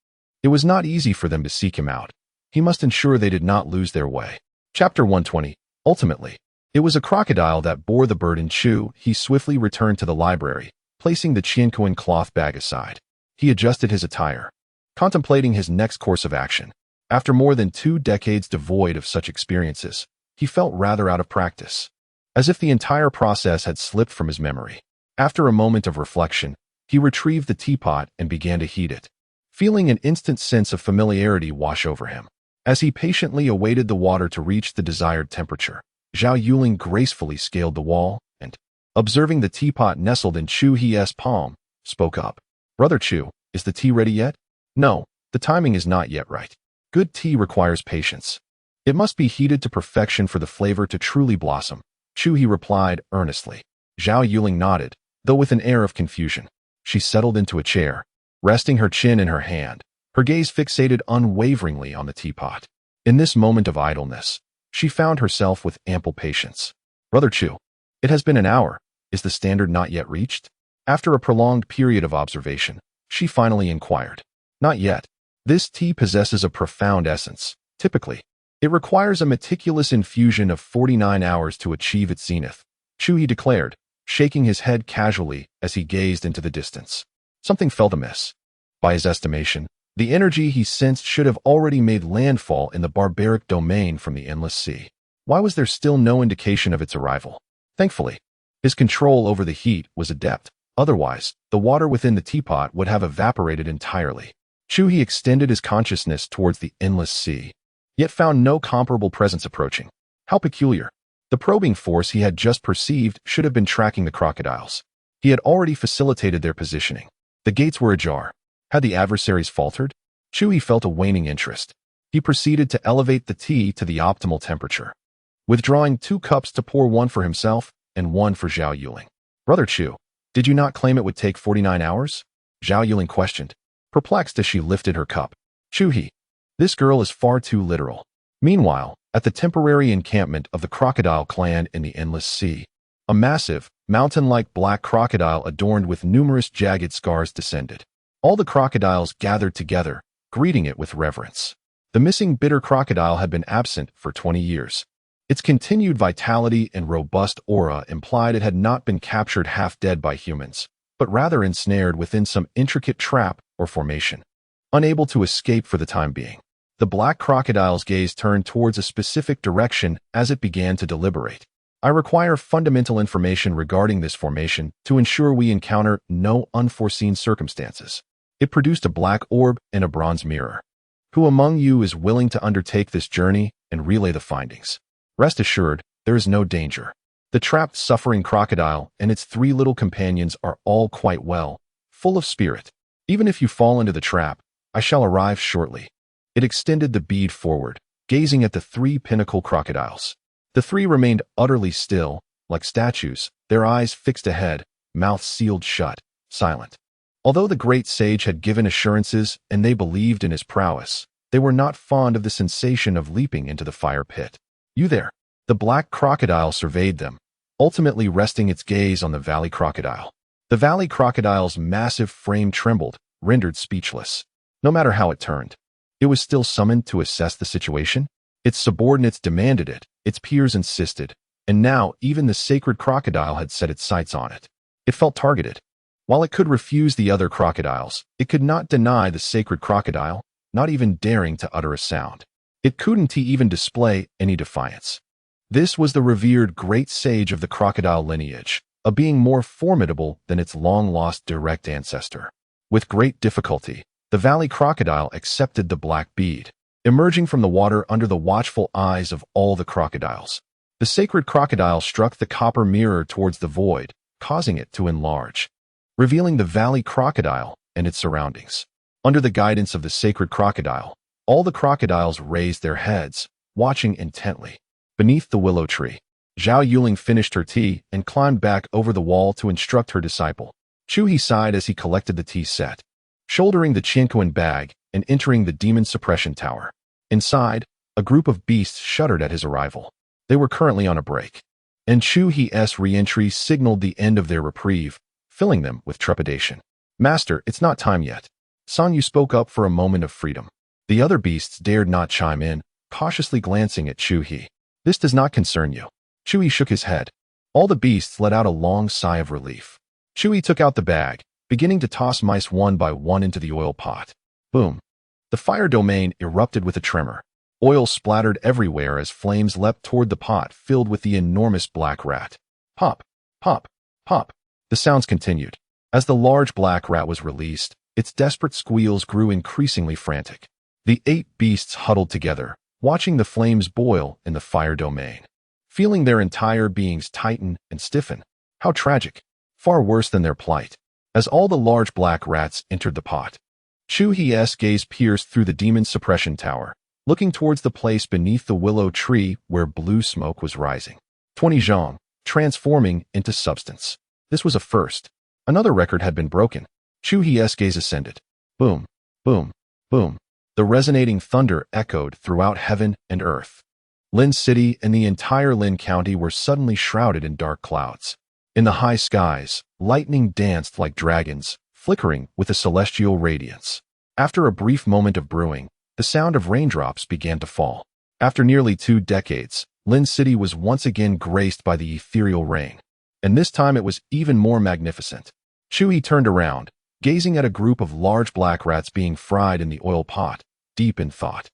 It was not easy for them to seek him out. He must ensure they did not lose their way. Chapter 120. Ultimately, it was a crocodile that bore the burden. Chu He swiftly returned to the library, placing the chinkoan cloth bag aside. He adjusted his attire, contemplating his next course of action. After more than 2 decades devoid of such experiences, he felt rather out of practice, as if the entire process had slipped from his memory. After a moment of reflection, he retrieved the teapot and began to heat it, feeling an instant sense of familiarity wash over him. As he patiently awaited the water to reach the desired temperature, Zhao Yuling gracefully scaled the wall and, observing the teapot nestled in Chu He's palm, spoke up. "Brother Chu, is the tea ready yet?" "No, the timing is not yet right. Good tea requires patience. It must be heated to perfection for the flavor to truly blossom," Chu He replied earnestly. Zhao Yuling nodded, though with an air of confusion. She settled into a chair, resting her chin in her hand, her gaze fixated unwaveringly on the teapot. In this moment of idleness, she found herself with ample patience. "Brother Chu, it has been an hour. Is the standard not yet reached?" After a prolonged period of observation, she finally inquired. "Not yet. This tea possesses a profound essence. Typically, it requires a meticulous infusion of 49 hours to achieve its zenith," Chu He declared, shaking his head casually as he gazed into the distance. Something felt amiss. By his estimation, the energy he sensed should have already made landfall in the barbaric domain from the endless sea. Why was there still no indication of its arrival? Thankfully, his control over the heat was adept. Otherwise, the water within the teapot would have evaporated entirely. Chu He extended his consciousness towards the endless sea, yet found no comparable presence approaching. How peculiar. The probing force he had just perceived should have been tracking the crocodiles. He had already facilitated their positioning. The gates were ajar. Had the adversaries faltered? Chu He felt a waning interest. He proceeded to elevate the tea to the optimal temperature, withdrawing 2 cups to pour one for himself and one for Zhao Yuling. "Brother Chu, did you not claim it would take 49 hours? Zhao Yuling questioned, perplexed as she lifted her cup. "Chu He, this girl is far too literal." Meanwhile, at the temporary encampment of the crocodile clan in the endless sea, a massive, mountain-like black crocodile adorned with numerous jagged scars descended. All the crocodiles gathered together, greeting it with reverence. The missing bitter crocodile had been absent for 20 years. Its continued vitality and robust aura implied it had not been captured half-dead by humans, but rather ensnared within some intricate trap or formation. Unable to escape for the time being, the black crocodile's gaze turned towards a specific direction as it began to deliberate. "I require fundamental information regarding this formation to ensure we encounter no unforeseen circumstances." It produced a black orb and a bronze mirror. "Who among you is willing to undertake this journey and relay the findings? Rest assured, there is no danger. The trapped, suffering crocodile and its 3 little companions are all quite well, full of spirit. Even if you fall into the trap, I shall arrive shortly." It extended the bead forward, gazing at the 3 pinnacle crocodiles. The 3 remained utterly still, like statues, their eyes fixed ahead, mouths sealed shut, silent. Although the great sage had given assurances and they believed in his prowess, they were not fond of the sensation of leaping into the fire pit. "You there?" The black crocodile surveyed them, ultimately resting its gaze on the valley crocodile. The valley crocodile's massive frame trembled, rendered speechless. No matter how it turned, it was still summoned to assess the situation. Its subordinates demanded it, its peers insisted, and now even the sacred crocodile had set its sights on it. It felt targeted. While it could refuse the other crocodiles, it could not deny the sacred crocodile, not even daring to utter a sound. It couldn't even display any defiance. This was the revered great sage of the crocodile lineage, a being more formidable than its long-lost direct ancestor. With great difficulty, the valley crocodile accepted the black bead, emerging from the water under the watchful eyes of all the crocodiles. The sacred crocodile struck the copper mirror towards the void, causing it to enlarge, revealing the valley crocodile and its surroundings. Under the guidance of the sacred crocodile, all the crocodiles raised their heads, watching intently. Beneath the willow tree, Zhao Yuling finished her tea and climbed back over the wall to instruct her disciple. Chu He sighed as he collected the tea set, shouldering the Qianquan bag and entering the demon suppression tower. Inside, a group of beasts shuddered at his arrival. They were currently on a break, and Chu He's re-entry signaled the end of their reprieve, filling them with trepidation. "Master, it's not time yet." San Yu spoke up for a moment of freedom. The other beasts dared not chime in, cautiously glancing at Chu He. "This does not concern you." Chu He shook his head. All the beasts let out a long sigh of relief. Chu He took out the bag, beginning to toss mice one by one into the oil pot. Boom. The fire domain erupted with a tremor. Oil splattered everywhere as flames leapt toward the pot filled with the enormous black rat. Pop, pop, pop. The sounds continued. As the large black rat was released, its desperate squeals grew increasingly frantic. The 8 beasts huddled together, watching the flames boil in the fire domain, feeling their entire beings tighten and stiffen. How tragic! Far worse than their plight. As all the large black rats entered the pot, Chu He's gaze pierced through the demon's suppression tower, looking towards the place beneath the willow tree where blue smoke was rising. 20 zhang, transforming into substance. This was a first. Another record had been broken. Chu He's gaze ascended. Boom, boom, boom. The resonating thunder echoed throughout heaven and earth. Lin City and the entire Lin County were suddenly shrouded in dark clouds. In the high skies, lightning danced like dragons, flickering with a celestial radiance. After a brief moment of brewing, the sound of raindrops began to fall. After nearly 2 decades, Lin City was once again graced by the ethereal rain. And this time it was even more magnificent. Chu He turned around, gazing at a group of large black rats being fried in the oil pot, deep in thought.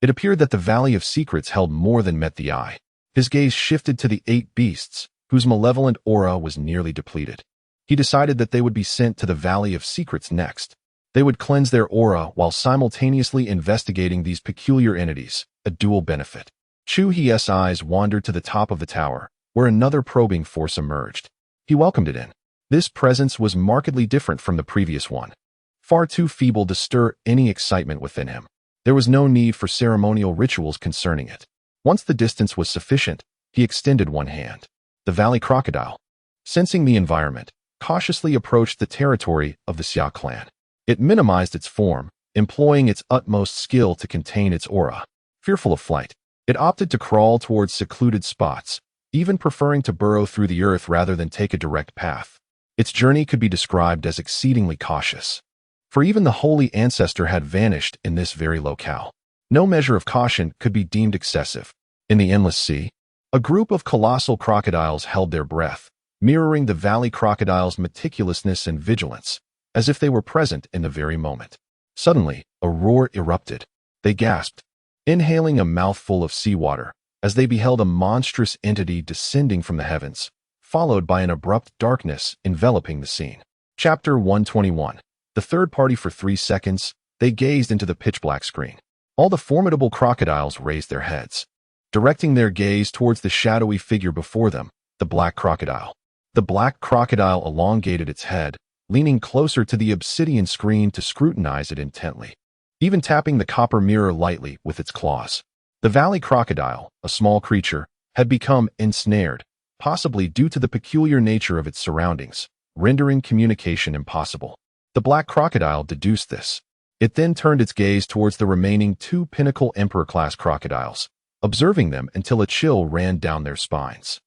It appeared that the Valley of Secrets held more than met the eye. His gaze shifted to the 8 beasts, whose malevolent aura was nearly depleted. He decided that they would be sent to the Valley of Secrets next. They would cleanse their aura while simultaneously investigating these peculiar entities, a dual benefit. Chu He's eyes wandered to the top of the tower, where another probing force emerged. He welcomed it in. This presence was markedly different from the previous one, far too feeble to stir any excitement within him. There was no need for ceremonial rituals concerning it. Once the distance was sufficient, he extended one hand. The valley crocodile, sensing the environment, cautiously approached the territory of the Xia Clan. It minimized its form, employing its utmost skill to contain its aura. Fearful of flight, it opted to crawl towards secluded spots, even preferring to burrow through the earth rather than take a direct path. Its journey could be described as exceedingly cautious, for even the holy ancestor had vanished in this very locale. No measure of caution could be deemed excessive. In the endless sea, a group of colossal crocodiles held their breath, mirroring the valley crocodile's meticulousness and vigilance, as if they were present in the very moment. Suddenly, a roar erupted. They gasped, inhaling a mouthful of seawater, as they beheld a monstrous entity descending from the heavens, followed by an abrupt darkness enveloping the scene. Chapter 121. The third party. For 3 seconds, they gazed into the pitch-black screen. All the formidable crocodiles raised their heads, directing their gaze towards the shadowy figure before them, the black crocodile. The black crocodile elongated its head, leaning closer to the obsidian screen to scrutinize it intently, even tapping the copper mirror lightly with its claws. The valley crocodile, a small creature, had become ensnared, possibly due to the peculiar nature of its surroundings, rendering communication impossible. The black crocodile deduced this. It then turned its gaze towards the remaining 2 pinnacle emperor-class crocodiles, observing them until a chill ran down their spines.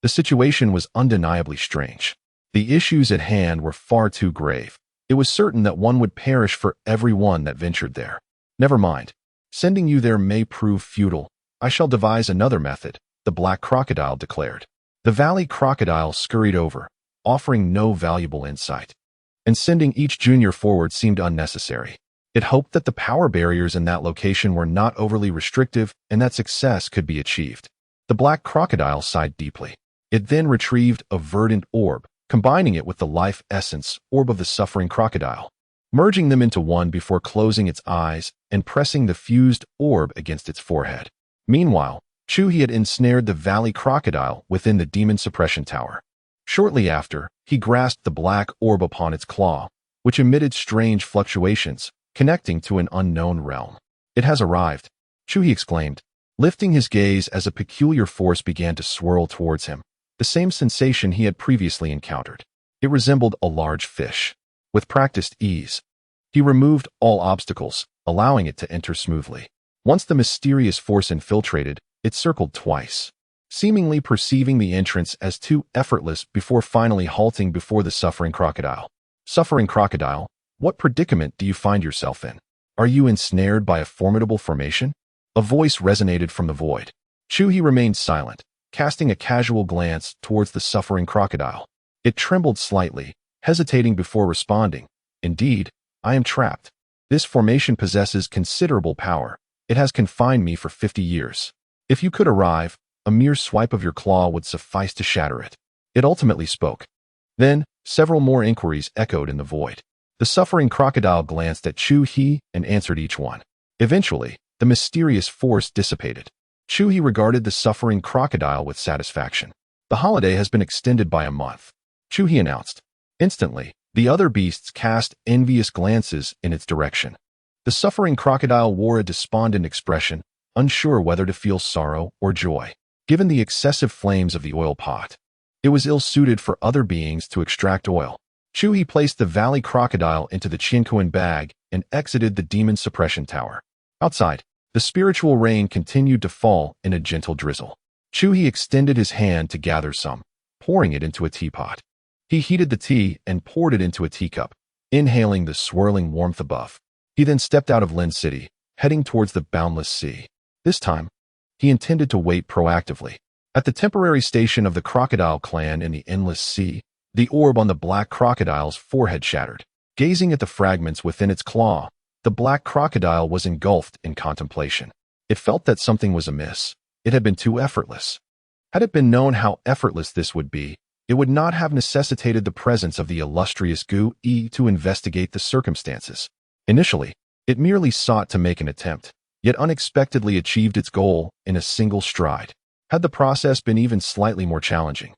The situation was undeniably strange. The issues at hand were far too grave. It was certain that one would perish for every one that ventured there. Never mind. Sending you there may prove futile. I shall devise another method, the black crocodile declared. The valley crocodile scurried over, offering no valuable insight. And sending each junior forward seemed unnecessary. It hoped that the power barriers in that location were not overly restrictive and that success could be achieved. The black crocodile sighed deeply. It then retrieved a verdant orb, combining it with the life essence orb of the suffering crocodile, merging them into one before closing its eyes and pressing the fused orb against its forehead. Meanwhile, Chu He had ensnared the valley crocodile within the demon suppression tower. Shortly after, he grasped the black orb upon its claw, which emitted strange fluctuations, connecting to an unknown realm. It has arrived, Chu He exclaimed, lifting his gaze as a peculiar force began to swirl towards him, the same sensation he had previously encountered. It resembled a large fish. With practiced ease, he removed all obstacles, allowing it to enter smoothly. Once the mysterious force infiltrated, it circled twice, seemingly perceiving the entrance as too effortless before finally halting before the suffering crocodile. Suffering crocodile, what predicament do you find yourself in? Are you ensnared by a formidable formation? A voice resonated from the void. Chu He remained silent, casting a casual glance towards the suffering crocodile. It trembled slightly, hesitating before responding. Indeed, I am trapped. This formation possesses considerable power. It has confined me for 50 years. If you could arrive, a mere swipe of your claw would suffice to shatter it. It ultimately spoke. Then, several more inquiries echoed in the void. The suffering crocodile glanced at Chu He and answered each one. Eventually, the mysterious force dissipated. Chu He regarded the suffering crocodile with satisfaction. The holiday has been extended by a month, Chu He announced. Instantly, the other beasts cast envious glances in its direction. The suffering crocodile wore a despondent expression, unsure whether to feel sorrow or joy. Given the excessive flames of the oil pot, it was ill-suited for other beings to extract oil. Chu He placed the valley crocodile into the Qianquan bag and exited the demon suppression tower. Outside, the spiritual rain continued to fall in a gentle drizzle. Chu He extended his hand to gather some, pouring it into a teapot. He heated the tea and poured it into a teacup, inhaling the swirling warmth above. He then stepped out of Lin City, heading towards the boundless sea. This time, he intended to wait proactively. At the temporary station of the crocodile clan in the endless sea, the orb on the black crocodile's forehead shattered. Gazing at the fragments within its claw, the black crocodile was engulfed in contemplation. It felt that something was amiss. It had been too effortless. Had it been known how effortless this would be, it would not have necessitated the presence of the illustrious Chu He to investigate the circumstances. Initially, it merely sought to make an attempt, yet unexpectedly achieved its goal in a single stride. Had the process been even slightly more challenging,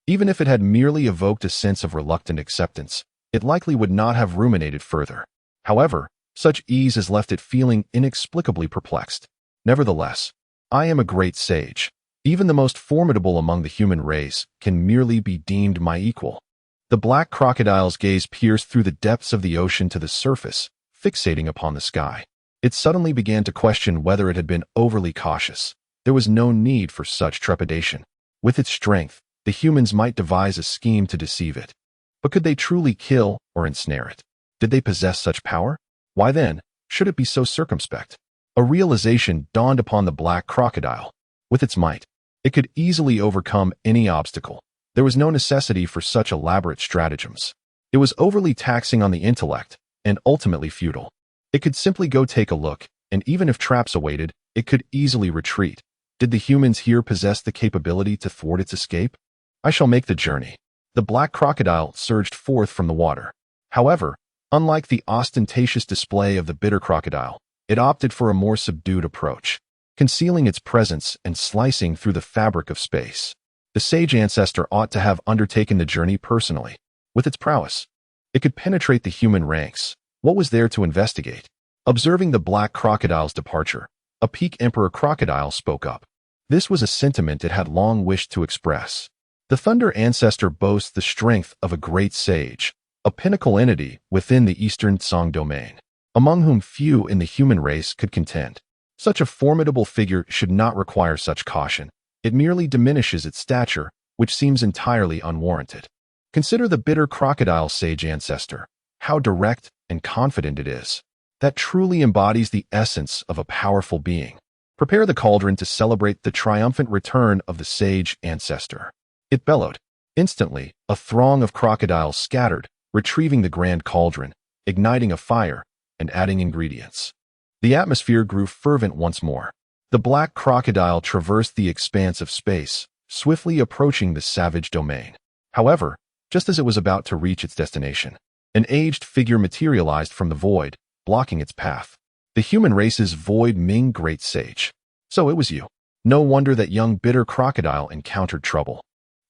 even if it had merely evoked a sense of reluctant acceptance, it likely would not have ruminated further. However, such ease has left it feeling inexplicably perplexed. Nevertheless, I am a great sage. Even the most formidable among the human race can merely be deemed my equal. The black crocodile's gaze pierced through the depths of the ocean to the surface, fixating upon the sky. It suddenly began to question whether it had been overly cautious. There was no need for such trepidation. With its strength, the humans might devise a scheme to deceive it. But could they truly kill or ensnare it? Did they possess such power? Why then, should it be so circumspect? A realization dawned upon the black crocodile. With its might, it could easily overcome any obstacle. There was no necessity for such elaborate stratagems. It was overly taxing on the intellect, and ultimately futile. It could simply go take a look, and even if traps awaited, it could easily retreat. Did the humans here possess the capability to thwart its escape? I shall make the journey. The black crocodile surged forth from the water. However, unlike the ostentatious display of the bitter crocodile, it opted for a more subdued approach, concealing its presence and slicing through the fabric of space. The sage ancestor ought to have undertaken the journey personally. With its prowess, it could penetrate the human ranks. What was there to investigate? Observing the black crocodile's departure, a peak emperor crocodile spoke up. This was a sentiment it had long wished to express. The thunder ancestor boasts the strength of a great sage, a pinnacle entity within the Eastern Song domain, among whom few in the human race could contend. Such a formidable figure should not require such caution. It merely diminishes its stature, which seems entirely unwarranted. Consider the bitter crocodile sage ancestor, how direct and confident it is. That truly embodies the essence of a powerful being. Prepare the cauldron to celebrate the triumphant return of the sage ancestor. It bellowed. Instantly, a throng of crocodiles scattered, retrieving the grand cauldron, igniting a fire, and adding ingredients. The atmosphere grew fervent once more. The black crocodile traversed the expanse of space, swiftly approaching the savage domain. However, just as it was about to reach its destination, an aged figure materialized from the void, blocking its path. The human race's void Ming great sage. So it was you. No wonder that young bitter crocodile encountered trouble.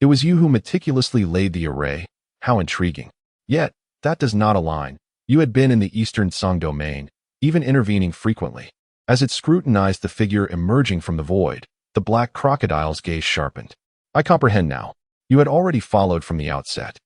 It was you who meticulously laid the array. How intriguing. Yet, that does not align. You had been in the Eastern Song domain, even intervening frequently. As it scrutinized the figure emerging from the void, the black crocodile's gaze sharpened. I comprehend now. You had already followed from the outset.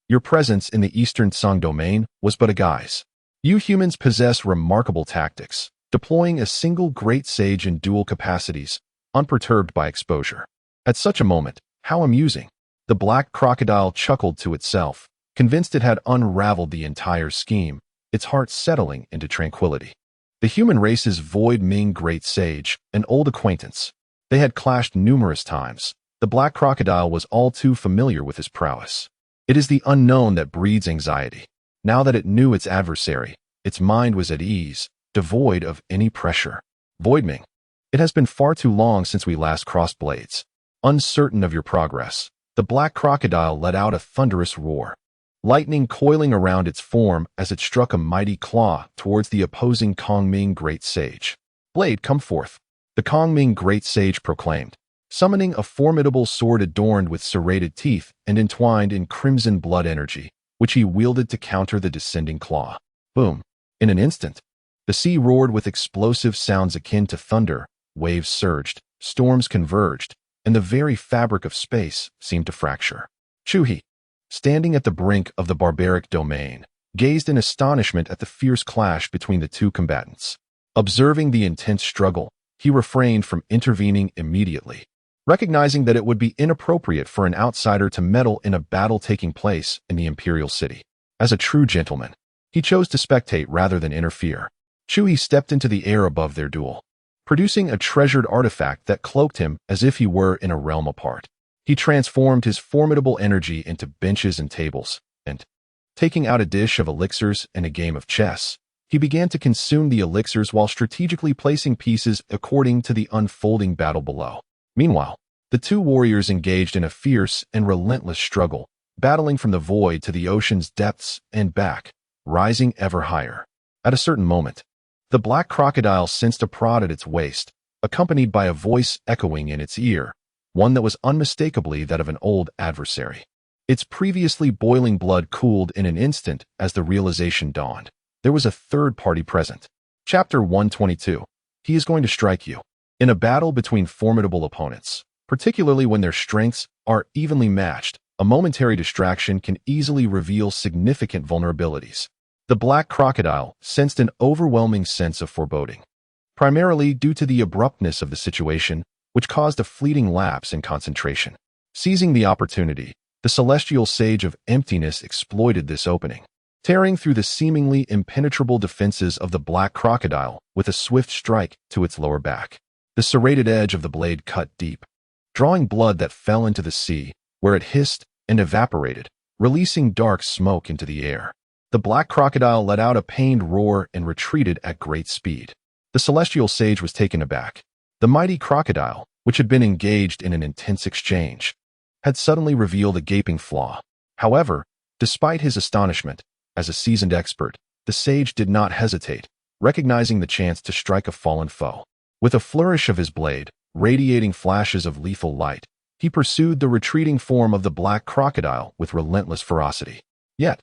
Your presence in the Eastern Song domain was but a guise. You humans possess remarkable tactics, deploying a single great sage in dual capacities, unperturbed by exposure. At such a moment, how amusing. The black crocodile chuckled to itself, convinced it had unraveled the entire scheme, its heart settling into tranquility. The human race's void Ming great sage, an old acquaintance. They had clashed numerous times. The black crocodile was all too familiar with his prowess. It is the unknown that breeds anxiety. Now that it knew its adversary, its mind was at ease, devoid of any pressure. Voidming, it has been far too long since we last crossed blades. Uncertain of your progress, the black crocodile let out a thunderous roar. lightning coiling around its form as it struck a mighty claw towards the opposing Kongming Great Sage. "Blade, come forth," the Kongming Great Sage proclaimed, summoning a formidable sword adorned with serrated teeth and entwined in crimson blood energy, which he wielded to counter the descending claw. Boom! In an instant, the sea roared with explosive sounds akin to thunder, waves surged, storms converged, and the very fabric of space seemed to fracture. Chu He, standing at the brink of the barbaric domain, gazed in astonishment at the fierce clash between the two combatants. Observing the intense struggle, he refrained from intervening immediately, recognizing that it would be inappropriate for an outsider to meddle in a battle taking place in the imperial city. As a true gentleman, he chose to spectate rather than interfere. Chu He stepped into the air above their duel, producing a treasured artifact that cloaked him as if he were in a realm apart. He transformed his formidable energy into benches and tables, and, taking out a dish of elixirs and a game of chess, he began to consume the elixirs while strategically placing pieces according to the unfolding battle below. Meanwhile, the two warriors engaged in a fierce and relentless struggle, battling from the void to the ocean's depths and back, rising ever higher. At a certain moment, the black crocodile sensed a prod at its waist, accompanied by a voice echoing in its ear, one that was unmistakably that of an old adversary. Its previously boiling blood cooled in an instant as the realization dawned. There was a third party present. Chapter 122. He is going to strike you. In a battle between formidable opponents, particularly when their strengths are evenly matched, a momentary distraction can easily reveal significant vulnerabilities. The black crocodile sensed an overwhelming sense of foreboding, primarily due to the abruptness of the situation, which caused a fleeting lapse in concentration. Seizing the opportunity, the celestial sage of emptiness exploited this opening, tearing through the seemingly impenetrable defenses of the black crocodile with a swift strike to its lower back. The serrated edge of the blade cut deep, drawing blood that fell into the sea, where it hissed and evaporated, releasing dark smoke into the air. The black crocodile let out a pained roar and retreated at great speed. The celestial sage was taken aback. The mighty crocodile, which had been engaged in an intense exchange, had suddenly revealed a gaping flaw. However, despite his astonishment, as a seasoned expert, the sage did not hesitate, recognizing the chance to strike a fallen foe. With a flourish of his blade, radiating flashes of lethal light, he pursued the retreating form of the black crocodile with relentless ferocity. Yet,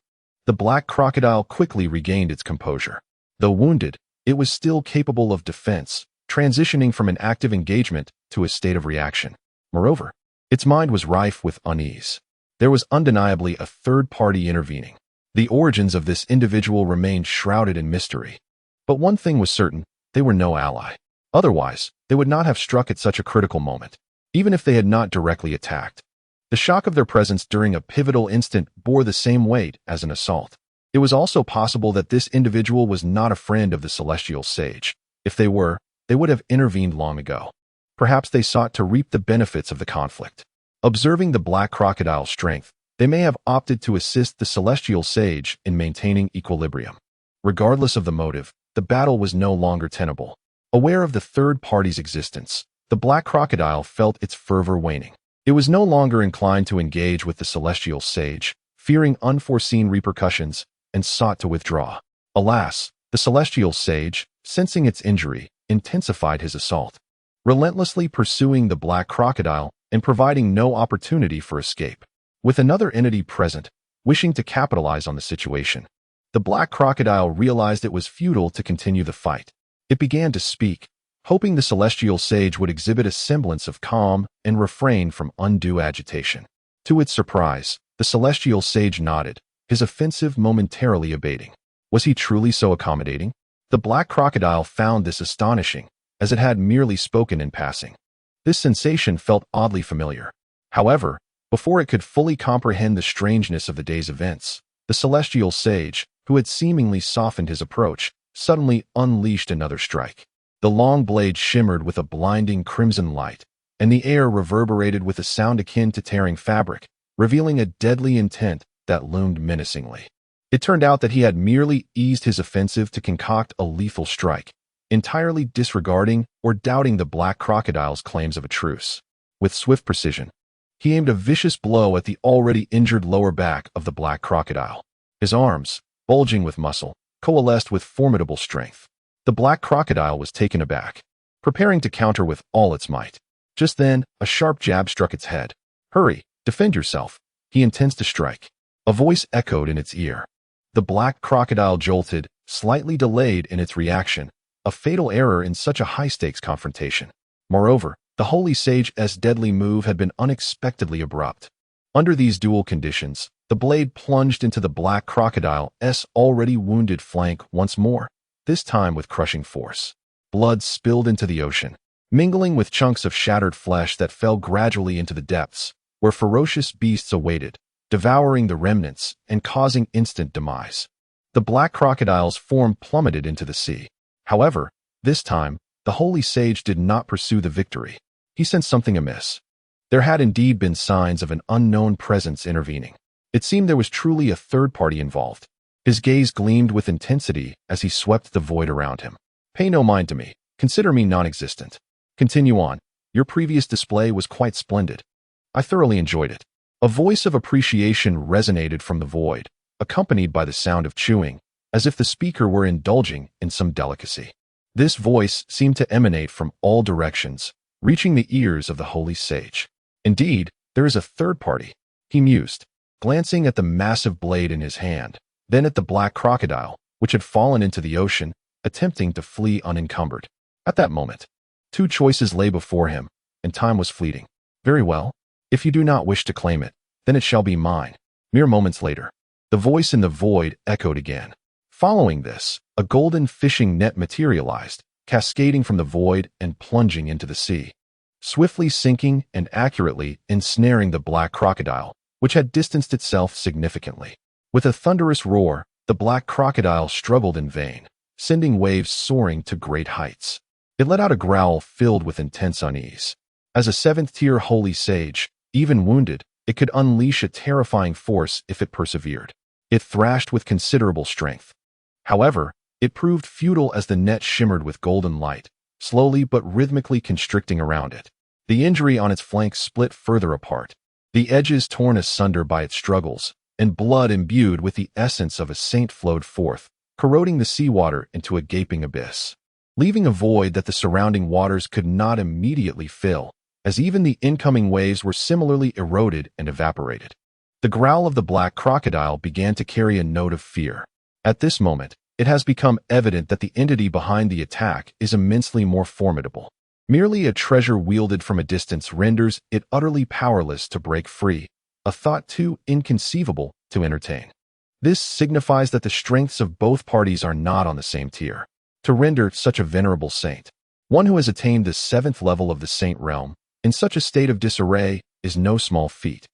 the black crocodile quickly regained its composure. Though wounded, it was still capable of defense, transitioning from an active engagement to a state of reaction. Moreover, its mind was rife with unease. There was undeniably a third party intervening. The origins of this individual remained shrouded in mystery. But one thing was certain, they were no ally. Otherwise, they would not have struck at such a critical moment, even if they had not directly attacked. The shock of their presence during a pivotal instant bore the same weight as an assault. It was also possible that this individual was not a friend of the celestial sage. If they were, they would have intervened long ago. Perhaps they sought to reap the benefits of the conflict. Observing the black crocodile's strength, they may have opted to assist the celestial sage in maintaining equilibrium. Regardless of the motive, the battle was no longer tenable. Aware of the third party's existence, the black crocodile felt its fervor waning. It was no longer inclined to engage with the celestial sage, fearing unforeseen repercussions, and sought to withdraw. Alas, the celestial sage, sensing its injury, intensified his assault, relentlessly pursuing the black crocodile and providing no opportunity for escape. With another entity present, wishing to capitalize on the situation, the black crocodile realized it was futile to continue the fight. It began to speak, hoping the celestial sage would exhibit a semblance of calm and refrain from undue agitation. To its surprise, the celestial sage nodded, his offensive momentarily abating. Was he truly so accommodating? The black crocodile found this astonishing, as it had merely spoken in passing. This sensation felt oddly familiar. However, before it could fully comprehend the strangeness of the day's events, the celestial sage, who had seemingly softened his approach, suddenly unleashed another strike. The long blade shimmered with a blinding crimson light, and the air reverberated with a sound akin to tearing fabric, revealing a deadly intent that loomed menacingly. It turned out that he had merely eased his offensive to concoct a lethal strike, entirely disregarding or doubting the black crocodile's claims of a truce. With swift precision, He aimed a vicious blow at the already injured lower back of the black crocodile. His arms, bulging with muscle, coalesced with formidable strength. The black crocodile was taken aback, preparing to counter with all its might. Just then, a sharp jab struck its head. "Hurry, defend yourself. He intends to strike." A voice echoed in its ear. The black crocodile jolted, slightly delayed in its reaction, a fatal error in such a high-stakes confrontation. Moreover, the holy sage's deadly move had been unexpectedly abrupt. Under these dual conditions, the blade plunged into the black crocodile's already wounded flank once more, this time with crushing force. Blood spilled into the ocean, mingling with chunks of shattered flesh that fell gradually into the depths, where ferocious beasts awaited, devouring the remnants and causing instant demise. The black crocodile's form plummeted into the sea. However, this time, the holy sage did not pursue the victory. He sensed something amiss. There had indeed been signs of an unknown presence intervening. It seemed there was truly a third party involved. His gaze gleamed with intensity as he swept the void around him. "Pay no mind to me. Consider me non-existent. Continue on. Your previous display was quite splendid. I thoroughly enjoyed it." A voice of appreciation resonated from the void, accompanied by the sound of chewing, as if the speaker were indulging in some delicacy. This voice seemed to emanate from all directions, reaching the ears of the holy sage. "Indeed, there is a third party," he mused, glancing at the massive blade in his hand, then at the black crocodile, which had fallen into the ocean, attempting to flee unencumbered. At that moment, two choices lay before him, and time was fleeting. "Very well. If you do not wish to claim it, then it shall be mine." Mere moments later, the voice in the void echoed again. Following this, a golden fishing net materialized, cascading from the void and plunging into the sea, swiftly sinking and accurately ensnaring the black crocodile, which had distanced itself significantly. With a thunderous roar, the black crocodile struggled in vain, sending waves soaring to great heights. It let out a growl filled with intense unease. As a seventh-tier holy sage, even wounded, it could unleash a terrifying force if it persevered. It thrashed with considerable strength. However, it proved futile as the net shimmered with golden light, slowly but rhythmically constricting around it. The injury on its flank split further apart, the edges torn asunder by its struggles, and blood imbued with the essence of a saint flowed forth, corroding the seawater into a gaping abyss, leaving a void that the surrounding waters could not immediately fill, as even the incoming waves were similarly eroded and evaporated. The growl of the black crocodile began to carry a note of fear. At this moment, it has become evident that the entity behind the attack is immensely more formidable. Merely a treasure wielded from a distance renders it utterly powerless to break free, a thought too inconceivable to entertain. This signifies that the strengths of both parties are not on the same tier. To render such a venerable saint, one who has attained the 7th level of the saint realm, in such a state of disarray is no small feat.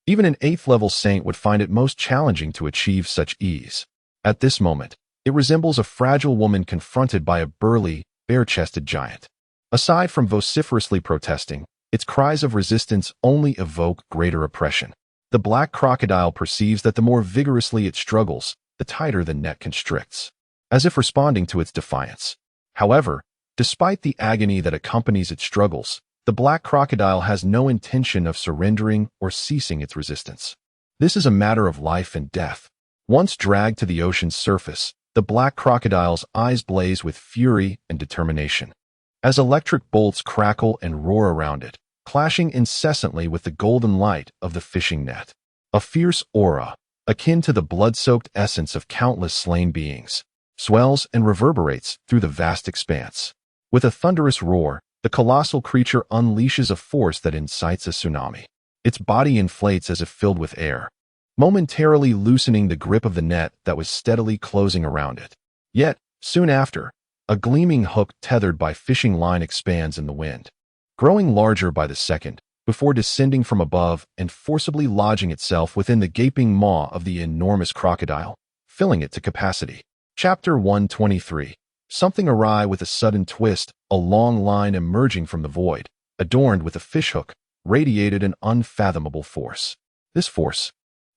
Even an 8th-level saint would find it most challenging to achieve such ease. At this moment, it resembles a fragile woman confronted by a burly, bare-chested giant. Aside from vociferously protesting, its cries of resistance only evoke greater oppression. The black crocodile perceives that the more vigorously it struggles, the tighter the net constricts, as if responding to its defiance. However, despite the agony that accompanies its struggles, the black crocodile has no intention of surrendering or ceasing its resistance. This is a matter of life and death. Once dragged to the ocean's surface, the black crocodile's eyes blaze with fury and determination, as electric bolts crackle and roar around it, clashing incessantly with the golden light of the fishing net. A fierce aura, akin to the blood-soaked essence of countless slain beings, swells and reverberates through the vast expanse. With a thunderous roar, the colossal creature unleashes a force that incites a tsunami. Its body inflates as if filled with air, momentarily loosening the grip of the net that was steadily closing around it. Yet, soon after, a gleaming hook tethered by fishing line expands in the wind, growing larger by the second, before descending from above and forcibly lodging itself within the gaping maw of the enormous crocodile, filling it to capacity. Chapter 123. Something awry with a sudden twist, a long line emerging from the void, adorned with a fishhook, radiated an unfathomable force. This force,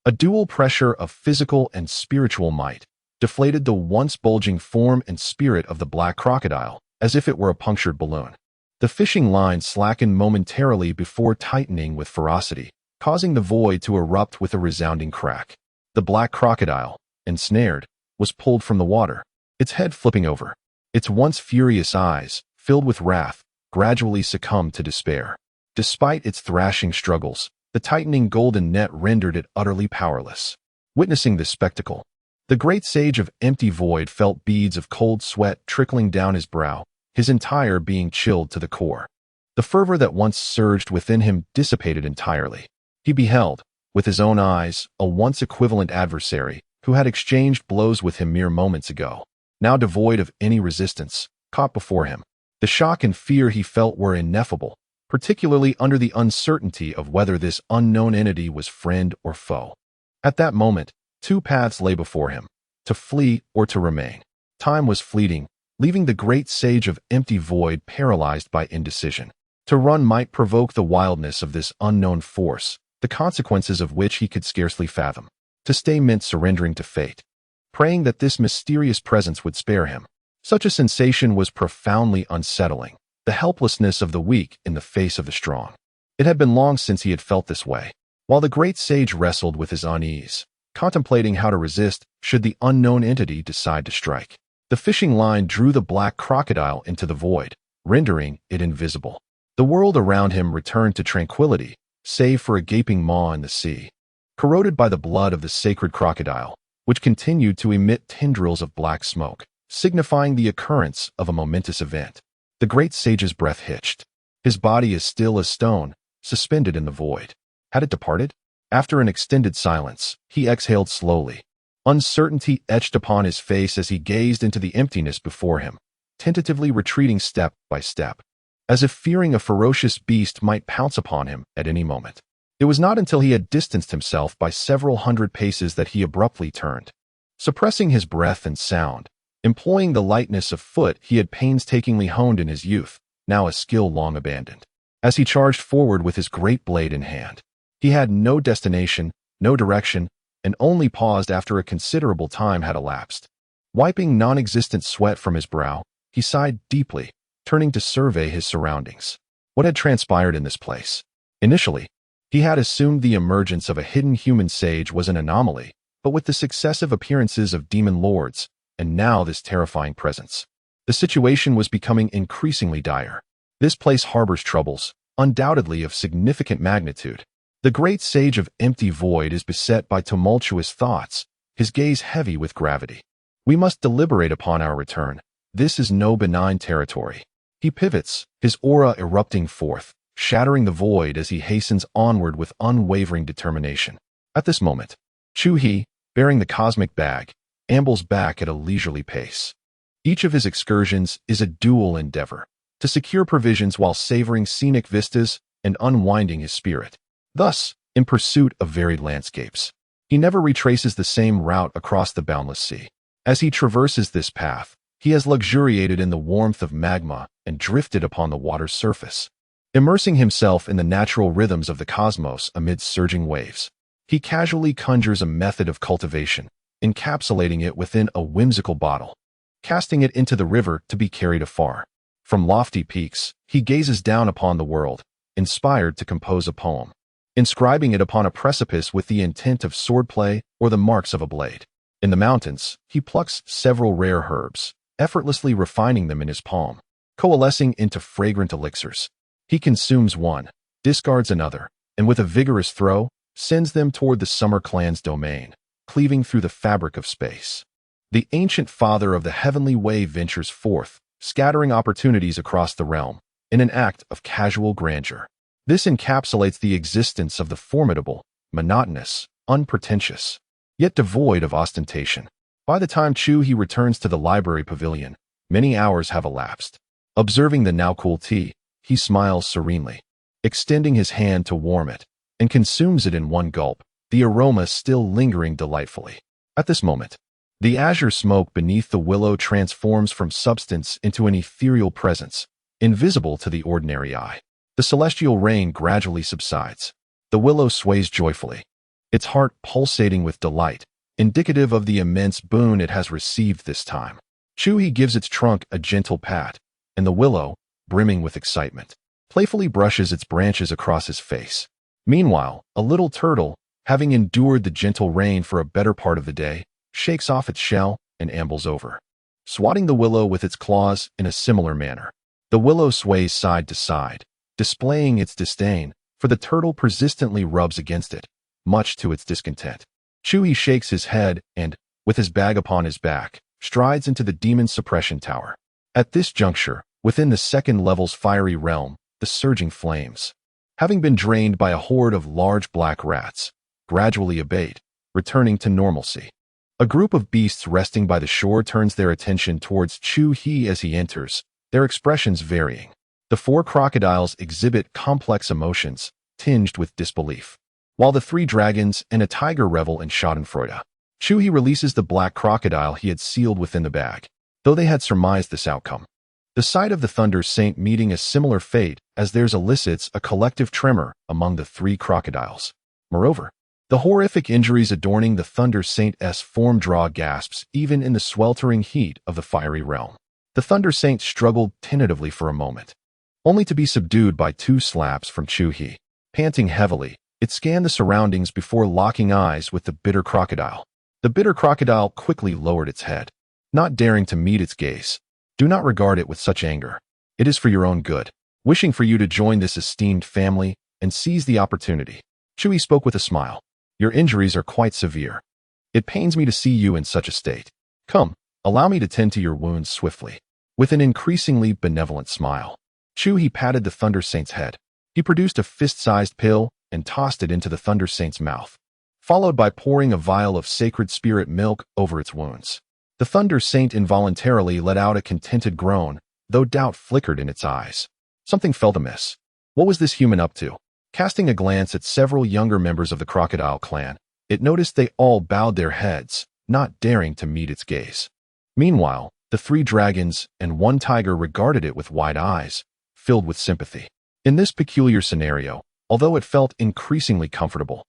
a dual pressure of physical and spiritual might, deflated the once bulging form and spirit of the black crocodile, as if it were a punctured balloon. The fishing line slackened momentarily before tightening with ferocity, causing the void to erupt with a resounding crack. The black crocodile, ensnared, was pulled from the water, its head flipping over. Its once furious eyes, filled with wrath, gradually succumbed to despair. Despite its thrashing struggles, the tightening golden net rendered it utterly powerless. Witnessing this spectacle, the great sage of empty void felt beads of cold sweat trickling down his brow, his entire being chilled to the core. The fervor that once surged within him dissipated entirely. He beheld, with his own eyes, a once equivalent adversary who had exchanged blows with him mere moments ago, now devoid of any resistance, caught before him. The shock and fear he felt were ineffable, particularly under the uncertainty of whether this unknown entity was friend or foe. At that moment, two paths lay before him, to flee or to remain. Time was fleeting, leaving the great sage of empty void paralyzed by indecision. To run might provoke the wildness of this unknown force, the consequences of which he could scarcely fathom. To stay meant surrendering to fate, praying that this mysterious presence would spare him. Such a sensation was profoundly unsettling, the helplessness of the weak in the face of the strong. It had been long since he had felt this way. While the great sage wrestled with his unease, contemplating how to resist should the unknown entity decide to strike, the fishing line drew the black crocodile into the void, rendering it invisible. The world around him returned to tranquility, save for a gaping maw in the sea, corroded by the blood of the sacred crocodile, which continued to emit tendrils of black smoke, signifying the occurrence of a momentous event. The great sage's breath hitched. His body is still as stone, suspended in the void. Had it departed? After an extended silence, he exhaled slowly. Uncertainty etched upon his face as he gazed into the emptiness before him, tentatively retreating step by step, as if fearing a ferocious beast might pounce upon him at any moment. It was not until he had distanced himself by several hundred paces that he abruptly turned. Suppressing his breath and sound, employing the lightness of foot he had painstakingly honed in his youth, now a skill long abandoned. As he charged forward with his great blade in hand, he had no destination, no direction, and only paused after a considerable time had elapsed. Wiping non-existent sweat from his brow, he sighed deeply, turning to survey his surroundings. What had transpired in this place? Initially, he had assumed the emergence of a hidden human sage was an anomaly, but with the successive appearances of demon lords, and now this terrifying presence, the situation was becoming increasingly dire. This place harbors troubles, undoubtedly of significant magnitude. The great sage of empty void is beset by tumultuous thoughts, his gaze heavy with gravity. We must deliberate upon our return. This is no benign territory. He pivots, his aura erupting forth, shattering the void as he hastens onward with unwavering determination. At this moment, Chu He, bearing the cosmic bag, ambles back at a leisurely pace. Each of his excursions is a dual endeavor, to secure provisions while savoring scenic vistas and unwinding his spirit. Thus, in pursuit of varied landscapes, he never retraces the same route across the boundless sea. As he traverses this path, he has luxuriated in the warmth of magma and drifted upon the water's surface, immersing himself in the natural rhythms of the cosmos amid surging waves. He casually conjures a method of cultivation, encapsulating it within a whimsical bottle, casting it into the river to be carried afar. From lofty peaks, he gazes down upon the world, inspired to compose a poem, inscribing it upon a precipice with the intent of swordplay or the marks of a blade. In the mountains, he plucks several rare herbs, effortlessly refining them in his palm, coalescing into fragrant elixirs. He consumes one, discards another, and with a vigorous throw, sends them toward the Summer Clan's domain, cleaving through the fabric of space. The ancient father of the heavenly way ventures forth, scattering opportunities across the realm, in an act of casual grandeur. This encapsulates the existence of the formidable, monotonous, unpretentious, yet devoid of ostentation. By the time Chu He returns to the library pavilion, many hours have elapsed. Observing the now cool tea, he smiles serenely, extending his hand to warm it, and consumes it in one gulp, the aroma still lingering delightfully. At this moment, the azure smoke beneath the willow transforms from substance into an ethereal presence, invisible to the ordinary eye. The celestial rain gradually subsides. The willow sways joyfully, its heart pulsating with delight, indicative of the immense boon it has received this time. Chu He gives its trunk a gentle pat, and the willow, brimming with excitement, playfully brushes its branches across his face, Meanwhile, a little turtle, having endured the gentle rain for a better part of the day, shakes off its shell and ambles over, swatting the willow with its claws in a similar manner. The willow sways side to side, displaying its disdain, for the turtle persistently rubs against it, much to its discontent. Chu He shakes his head and, with his bag upon his back, strides into the demon suppression tower. At this juncture, within the second level's fiery realm, the surging flames, having been drained by a horde of large black rats, gradually abate, returning to normalcy. A group of beasts resting by the shore turns their attention towards Chu He as he enters, their expressions varying. The 4 crocodiles exhibit complex emotions, tinged with disbelief, while the 3 dragons and a tiger revel in schadenfreude. Chu He releases the black crocodile he had sealed within the bag, though they had surmised this outcome. The sight of the Thunder Saint meeting a similar fate as theirs elicits a collective tremor among the 3 crocodiles. Moreover, the horrific injuries adorning the Thunder Saint's form draw gasps even in the sweltering heat of the fiery realm. The Thunder Saint struggled tentatively for a moment, only to be subdued by 2 slaps from Chu He. Panting heavily, it scanned the surroundings before locking eyes with the bitter crocodile. The bitter crocodile quickly lowered its head, not daring to meet its gaze. Do not regard it with such anger. It is for your own good, wishing for you to join this esteemed family and seize the opportunity. Chu He spoke with a smile. Your injuries are quite severe. It pains me to see you in such a state. Come, allow me to tend to your wounds swiftly. With an increasingly benevolent smile, Chu He patted the Thunder Saint's head. He produced a fist-sized pill and tossed it into the Thunder Saint's mouth, followed by pouring a vial of sacred spirit milk over its wounds. The Thunder Saint involuntarily let out a contented groan, though doubt flickered in its eyes. Something felt amiss. What was this human up to? Casting a glance at several younger members of the crocodile clan, it noticed they all bowed their heads, not daring to meet its gaze. Meanwhile, the 3 dragons and 1 tiger regarded it with wide eyes, filled with sympathy. In this peculiar scenario, although it felt increasingly comfortable,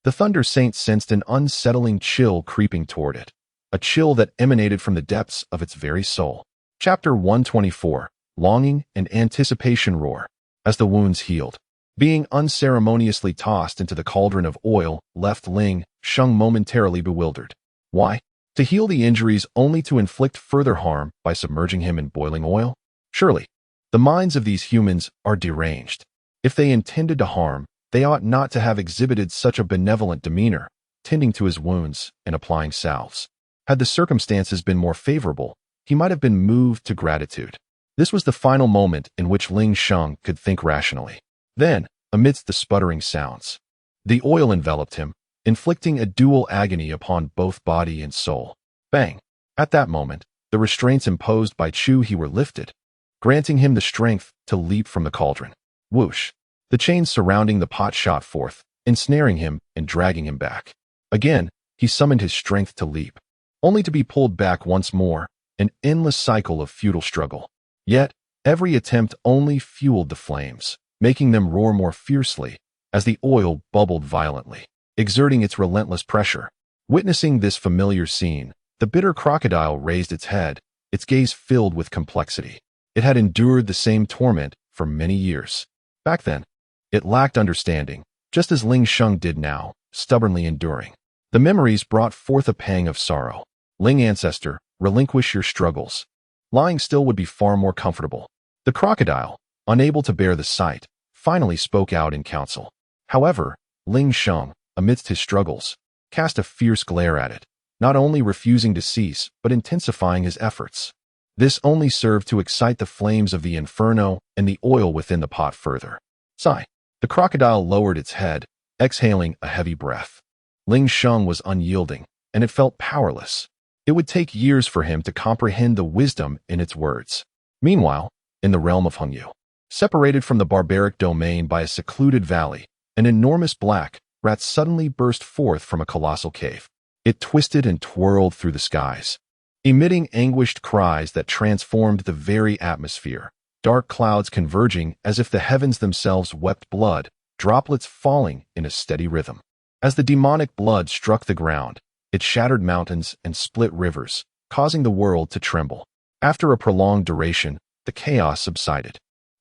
the Thunder Saint sensed an unsettling chill creeping toward it, a chill that emanated from the depths of its very soul. Chapter 124, Longing and Anticipation roar. As the wounds healed, being unceremoniously tossed into the cauldron of oil left Ling Sheng momentarily bewildered. Why? To heal the injuries only to inflict further harm by submerging him in boiling oil? Surely, the minds of these humans are deranged. If they intended to harm, they ought not to have exhibited such a benevolent demeanor, tending to his wounds and applying salves. Had the circumstances been more favorable, he might have been moved to gratitude. This was the final moment in which Ling Sheng could think rationally. Then, amidst the sputtering sounds, the oil enveloped him, inflicting a dual agony upon both body and soul. Bang! At that moment, the restraints imposed by Chu He were lifted, granting him the strength to leap from the cauldron. Whoosh! The chains surrounding the pot shot forth, ensnaring him and dragging him back. Again, he summoned his strength to leap, only to be pulled back once more, an endless cycle of futile struggle. Yet, every attempt only fueled the flames, making them roar more fiercely as the oil bubbled violently, exerting its relentless pressure. Witnessing this familiar scene, the bitter crocodile raised its head, its gaze filled with complexity. It had endured the same torment for many years. Back then, it lacked understanding, just as Ling Sheng did now, stubbornly enduring. The memories brought forth a pang of sorrow. Ling ancestor, relinquish your struggles. Lying still would be far more comfortable. The crocodile, unable to bear the sight, finally spoke out in counsel. However, Ling Sheng, amidst his struggles, cast a fierce glare at it, not only refusing to cease but intensifying his efforts. This only served to excite the flames of the inferno and the oil within the pot further. Sigh. The crocodile lowered its head, exhaling a heavy breath. Ling Sheng was unyielding, and it felt powerless. It would take years for him to comprehend the wisdom in its words. Meanwhile, in the realm of Hongyu, separated from the barbaric domain by a secluded valley, an enormous black rat suddenly burst forth from a colossal cave. It twisted and twirled through the skies, emitting anguished cries that transformed the very atmosphere, dark clouds converging as if the heavens themselves wept blood, droplets falling in a steady rhythm. As the demonic blood struck the ground, it shattered mountains and split rivers, causing the world to tremble. After a prolonged duration, the chaos subsided.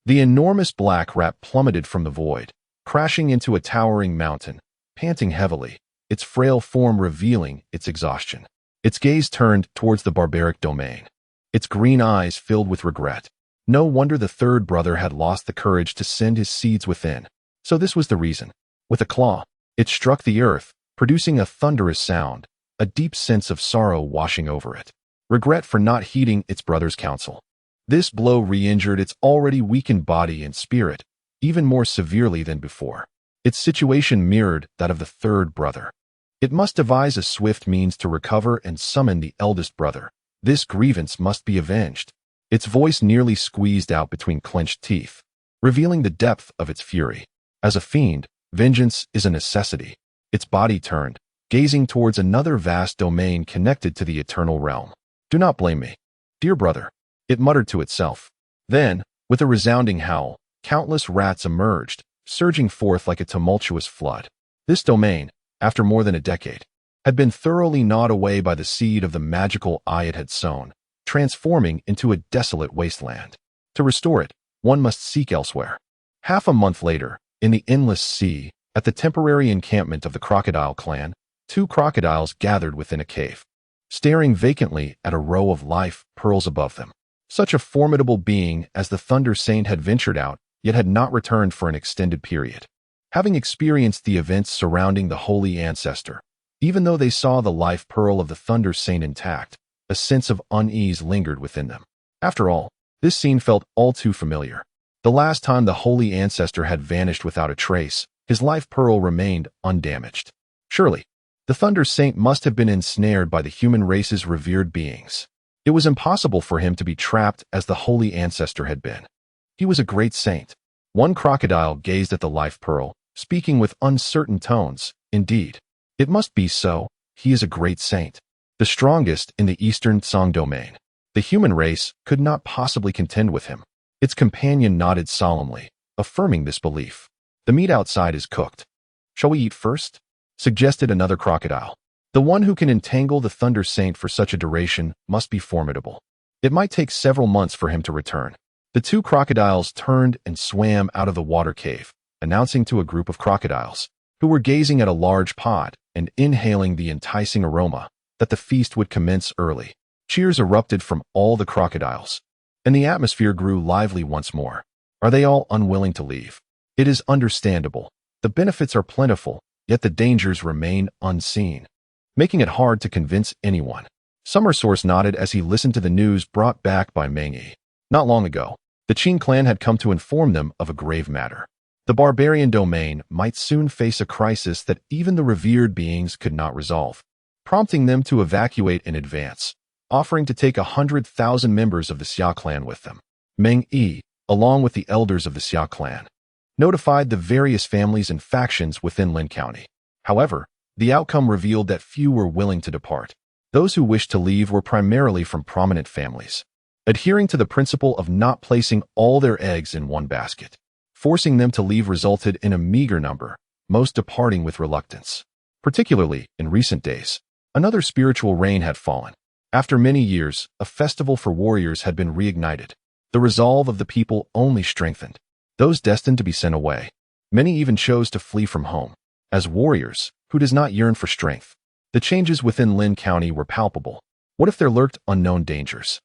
The enormous black rat plummeted from the void, crashing into a towering mountain, panting heavily, its frail form revealing its exhaustion. Its gaze turned towards the barbaric domain, its green eyes filled with regret. No wonder the third brother had lost the courage to send his seeds within. So this was the reason. With a claw, it struck the earth, producing a thunderous sound, a deep sense of sorrow washing over it. Regret for not heeding its brother's counsel. This blow re-injured its already weakened body and spirit, even more severely than before. Its situation mirrored that of the third brother. It must devise a swift means to recover and summon the eldest brother. This grievance must be avenged. Its voice nearly squeezed out between clenched teeth, revealing the depth of its fury. As a fiend, vengeance is a necessity. Its body turned, gazing towards another vast domain connected to the eternal realm. Do not blame me, dear brother, it muttered to itself. Then, with a resounding howl, countless rats emerged, surging forth like a tumultuous flood. This domain, after more than a decade, had been thoroughly gnawed away by the seed of the magical eye it had sown, transforming into a desolate wasteland. To restore it, one must seek elsewhere. Half a month later, in the endless sea, at the temporary encampment of the Crocodile clan, 2 crocodiles gathered within a cave, staring vacantly at a row of life pearls above them. Such a formidable being as the Thunder Saint had ventured out, yet had not returned for an extended period. Having experienced the events surrounding the holy ancestor, even though they saw the life pearl of the Thunder Saint intact, a sense of unease lingered within them. After all, this scene felt all too familiar. The last time the holy ancestor had vanished without a trace, his life pearl remained undamaged. Surely, the Thunder Saint must have been ensnared by the human race's revered beings. It was impossible for him to be trapped as the holy ancestor had been. He was a great saint. One crocodile gazed at the life pearl, speaking with uncertain tones. Indeed, it must be so. He is a great saint, the strongest in the eastern Song domain. The human race could not possibly contend with him. Its companion nodded solemnly, affirming this belief. The meat outside is cooked. Shall we eat first? Suggested another crocodile. The one who can entangle the Thunder Saint for such a duration must be formidable. It might take several months for him to return. The 2 crocodiles turned and swam out of the water cave, announcing to a group of crocodiles, who were gazing at a large pot and inhaling the enticing aroma, that the feast would commence early. Cheers erupted from all the crocodiles, and the atmosphere grew lively once more. Are they all unwilling to leave? It is understandable. The benefits are plentiful, yet the dangers remain unseen, making it hard to convince anyone. Summer Source nodded as he listened to the news brought back by Meng Yi. Not long ago, the Qing clan had come to inform them of a grave matter. The barbarian domain might soon face a crisis that even the revered beings could not resolve, prompting them to evacuate in advance, offering to take 100,000 members of the Xia Clan with them. Meng Yi, along with the elders of the Xia Clan, notified the various families and factions within Lin County. However, the outcome revealed that few were willing to depart. Those who wished to leave were primarily from prominent families, adhering to the principle of not placing all their eggs in one basket. Forcing them to leave resulted in a meager number, most departing with reluctance. Particularly in recent days, another spiritual rain had fallen. After many years, a festival for warriors had been reignited. The resolve of the people only strengthened. Those destined to be sent away, many even chose to flee from home. As warriors, who does not yearn for strength? The changes within Lin County were palpable. What if there lurked unknown dangers?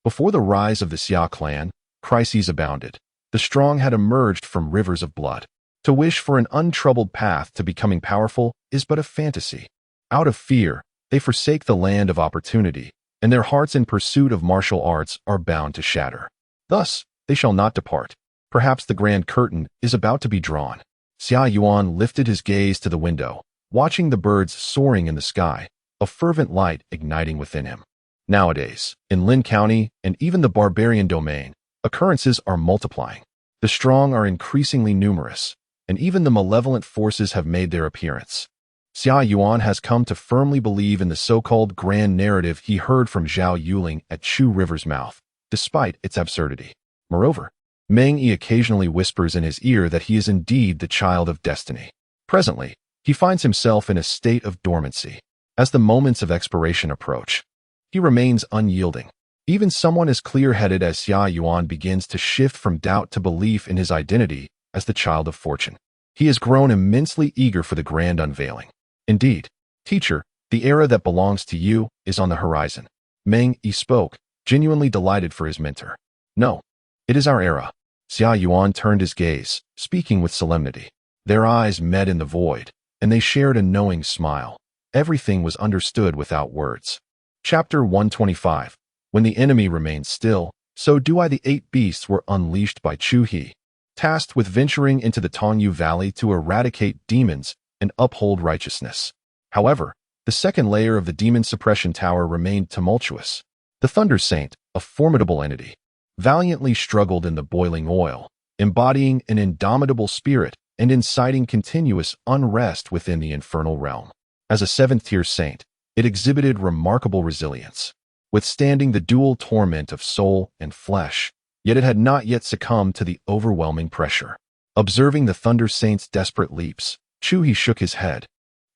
Before the rise of the Xia Clan, crises abounded. The strong had emerged from rivers of blood. To wish for an untroubled path to becoming powerful is but a fantasy. Out of fear, they forsake the land of opportunity, and their hearts in pursuit of martial arts are bound to shatter. Thus, they shall not depart. Perhaps the grand curtain is about to be drawn. Xia Yuan lifted his gaze to the window, watching the birds soaring in the sky, a fervent light igniting within him. Nowadays, in Lin County and even the barbarian domain, occurrences are multiplying. The strong are increasingly numerous, and even the malevolent forces have made their appearance. Xia Yuan has come to firmly believe in the so-called grand narrative he heard from Zhao Yuling at Chu River's mouth, despite its absurdity. Moreover, Meng Yi occasionally whispers in his ear that he is indeed the child of destiny. Presently, he finds himself in a state of dormancy. As the moments of expiration approach, he remains unyielding. Even someone as clear-headed as Xia Yuan begins to shift from doubt to belief in his identity as the child of fortune. He has grown immensely eager for the grand unveiling. Indeed, teacher, the era that belongs to you is on the horizon. Meng Yi spoke, genuinely delighted for his mentor. No, it is our era. Xia Yuan turned his gaze, speaking with solemnity. Their eyes met in the void, and they shared a knowing smile. Everything was understood without words. Chapter 125. When the enemy remained still, so do I. The 8 beasts were unleashed by Chu He, tasked with venturing into the Tongyu Valley to eradicate demons and uphold righteousness. However, the second layer of the demon suppression tower remained tumultuous. The Thunder Saint, a formidable entity, valiantly struggled in the boiling oil, embodying an indomitable spirit and inciting continuous unrest within the infernal realm. As a 7th-tier saint, it exhibited remarkable resilience, withstanding the dual torment of soul and flesh, yet it had not yet succumbed to the overwhelming pressure. Observing the Thunder Saint's desperate leaps, Chu He shook his head,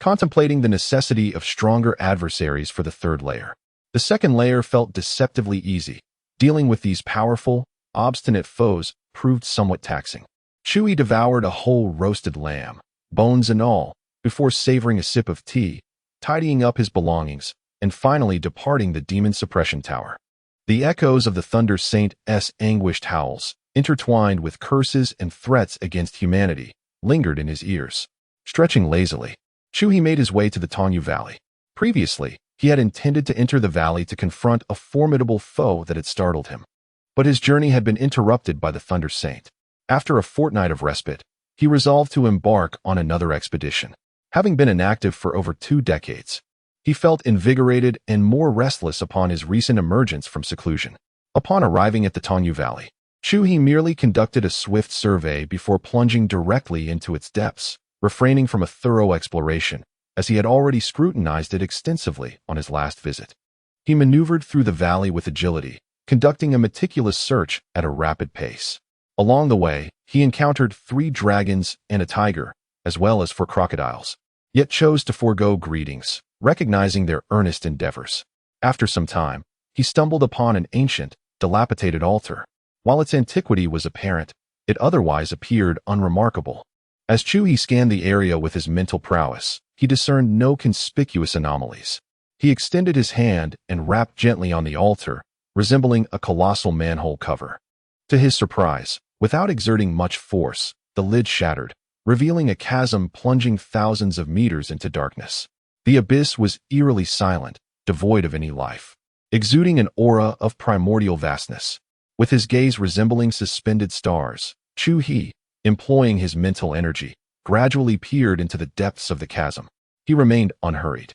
contemplating the necessity of stronger adversaries for the 3rd layer. The 2nd layer felt deceptively easy. Dealing with these powerful, obstinate foes proved somewhat taxing. Chu He devoured a whole roasted lamb, bones and all, before savoring a sip of tea, tidying up his belongings, and finally departing the demon suppression tower. The echoes of the Thunder Saint's anguished howls, intertwined with curses and threats against humanity, lingered in his ears. Stretching lazily, Chu He made his way to the Tongyu Valley. Previously, he had intended to enter the valley to confront a formidable foe that had startled him. But his journey had been interrupted by the Thunder Saint. After a fortnight of respite, he resolved to embark on another expedition. Having been inactive for over 2 decades, he felt invigorated and more restless upon his recent emergence from seclusion. Upon arriving at the Tongyu Valley, Chu He merely conducted a swift survey before plunging directly into its depths, refraining from a thorough exploration, as he had already scrutinized it extensively on his last visit. He maneuvered through the valley with agility, conducting a meticulous search at a rapid pace. Along the way, he encountered 3 dragons and a tiger, as well as 4 crocodiles, yet chose to forego greetings, recognizing their earnest endeavors. After some time, he stumbled upon an ancient, dilapidated altar. While its antiquity was apparent, it otherwise appeared unremarkable. As Chu He scanned the area with his mental prowess, he discerned no conspicuous anomalies. He extended his hand and rapped gently on the altar, resembling a colossal manhole cover. To his surprise, without exerting much force, the lid shattered, revealing a chasm plunging thousands of meters into darkness. The abyss was eerily silent, devoid of any life, exuding an aura of primordial vastness. With his gaze resembling suspended stars, Chu He, employing his mental energy, gradually peered into the depths of the chasm. He remained unhurried,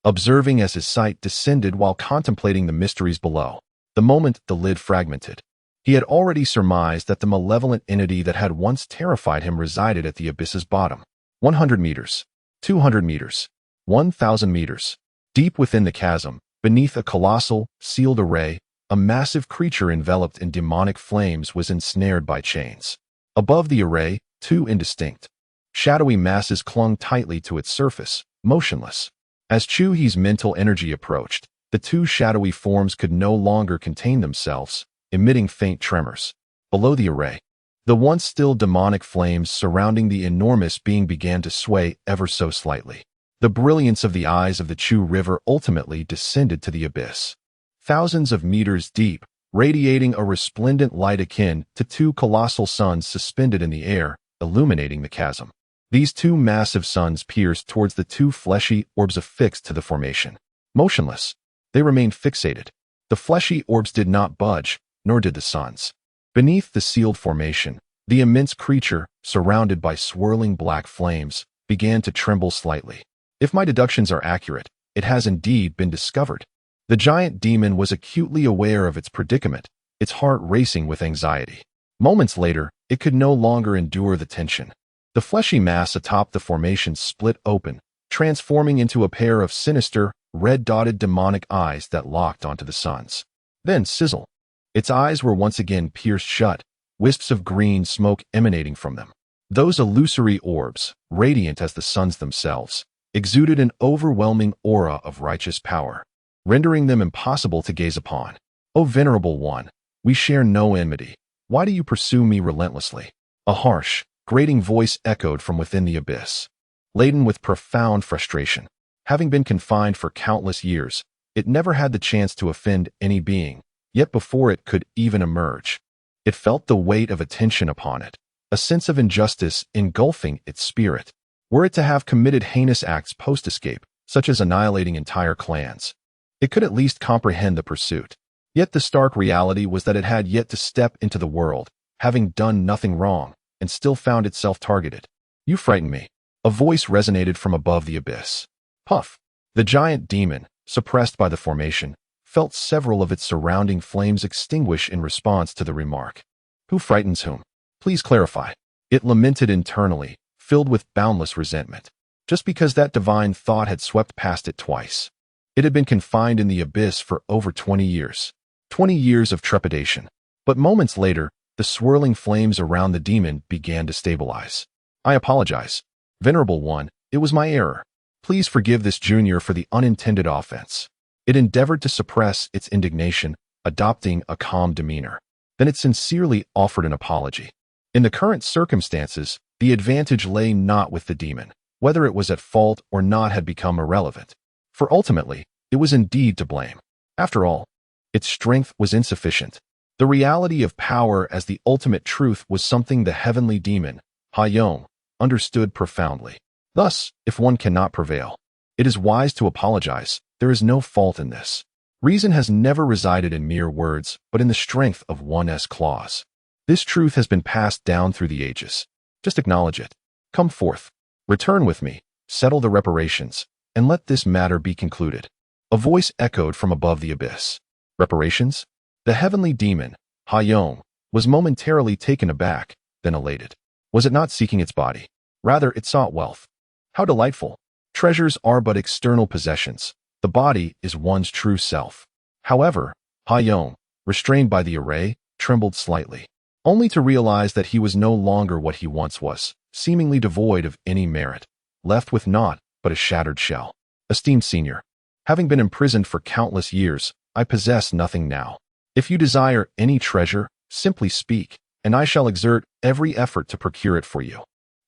observing as his sight descended while contemplating the mysteries below. The moment the lid fragmented, he had already surmised that the malevolent entity that had once terrified him resided at the abyss's bottom. 100 meters, 200 meters, 1,000 meters. Deep within the chasm, beneath a colossal, sealed array, a massive creature enveloped in demonic flames was ensnared by chains. Above the array, 2 indistinct, shadowy masses clung tightly to its surface, motionless. As Chu He's mental energy approached, the 2 shadowy forms could no longer contain themselves, emitting faint tremors. Below the array, the once still demonic flames surrounding the enormous being began to sway ever so slightly. The brilliance of the eyes of the Chu River ultimately descended to the abyss, thousands of meters deep, radiating a resplendent light akin to 2 colossal suns suspended in the air, illuminating the chasm. These 2 massive suns pierced towards the 2 fleshy orbs affixed to the formation. Motionless, they remained fixated. The fleshy orbs did not budge, nor did the suns. Beneath the sealed formation, the immense creature, surrounded by swirling black flames, began to tremble slightly. If my deductions are accurate, it has indeed been discovered. The giant demon was acutely aware of its predicament, its heart racing with anxiety. Moments later, it could no longer endure the tension. The fleshy mass atop the formation split open, transforming into a pair of sinister, red-dotted demonic eyes that locked onto the suns. Then sizzle. Its eyes were once again pierced shut, wisps of green smoke emanating from them. Those illusory orbs, radiant as the suns themselves, exuded an overwhelming aura of righteous power, rendering them impossible to gaze upon. O Venerable One, we share no enmity. Why do you pursue me relentlessly? A harsh, grating voice echoed from within the abyss, laden with profound frustration. Having been confined for countless years, it never had the chance to offend any being, yet before it could even emerge, it felt the weight of attention upon it, a sense of injustice engulfing its spirit. Were it to have committed heinous acts post-escape, such as annihilating entire clans, it could at least comprehend the pursuit. Yet the stark reality was that it had yet to step into the world, having done nothing wrong, and still found itself targeted. "You frighten me." A voice resonated from above the abyss. Puff. The giant demon, suppressed by the formation, felt several of its surrounding flames extinguish in response to the remark. "Who frightens whom? Please clarify." It lamented internally, filled with boundless resentment. Just because that divine thought had swept past it twice. It had been confined in the abyss for over 20 years. 20 years of trepidation. But moments later, the swirling flames around the demon began to stabilize. "I apologize. Venerable One, it was my error. Please forgive this junior for the unintended offense." It endeavored to suppress its indignation, adopting a calm demeanor. Then it sincerely offered an apology. In the current circumstances, the advantage lay not with the demon. Whether it was at fault or not had become irrelevant. For ultimately, it was indeed to blame. After all, its strength was insufficient. The reality of power as the ultimate truth was something the heavenly demon, Dahuang, understood profoundly. Thus, if one cannot prevail, it is wise to apologize. There is no fault in this. Reason has never resided in mere words, but in the strength of one's claws. This truth has been passed down through the ages. Just acknowledge it. Come forth. Return with me, settle the reparations, and let this matter be concluded. A voice echoed from above the abyss. Reparations? The heavenly demon, Dahuang, was momentarily taken aback, then elated. Was it not seeking its body? Rather, it sought wealth. How delightful. Treasures are but external possessions. The body is one's true self. However, Dahuang, restrained by the array, trembled slightly, only to realize that he was no longer what he once was, seemingly devoid of any merit, left with naught but a shattered shell. "Esteemed senior, having been imprisoned for countless years, I possess nothing now. If you desire any treasure, simply speak, and I shall exert every effort to procure it for you."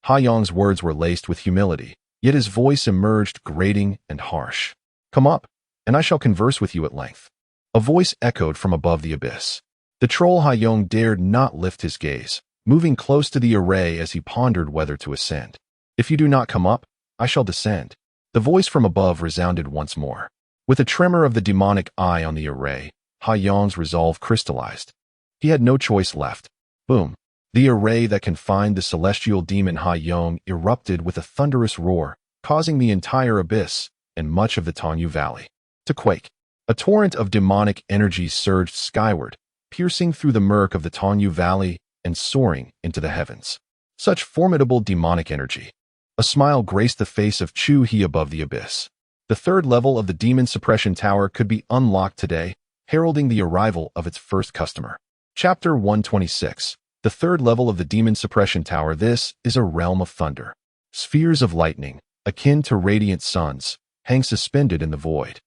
Dahuang's words were laced with humility, yet his voice emerged grating and harsh. "Come up, and I shall converse with you at length." A voice echoed from above the abyss. The troll Dahuang dared not lift his gaze, moving close to the array as he pondered whether to ascend. "If you do not come up, I shall descend." The voice from above resounded once more. With a tremor of the demonic eye on the array, Dahuang's resolve crystallized. He had no choice left. Boom. The array that confined the celestial demon Dahuang erupted with a thunderous roar, causing the entire abyss and much of the Tongyu Valley to quake. A torrent of demonic energy surged skyward, piercing through the murk of the Tongyu Valley and soaring into the heavens. Such formidable demonic energy. A smile graced the face of Chu He above the abyss. The third level of the demon suppression tower could be unlocked today, heralding the arrival of its first customer. Chapter 126. The third level of the demon suppression tower. This is a realm of thunder. Spheres of lightning, akin to radiant suns, hang suspended in the void,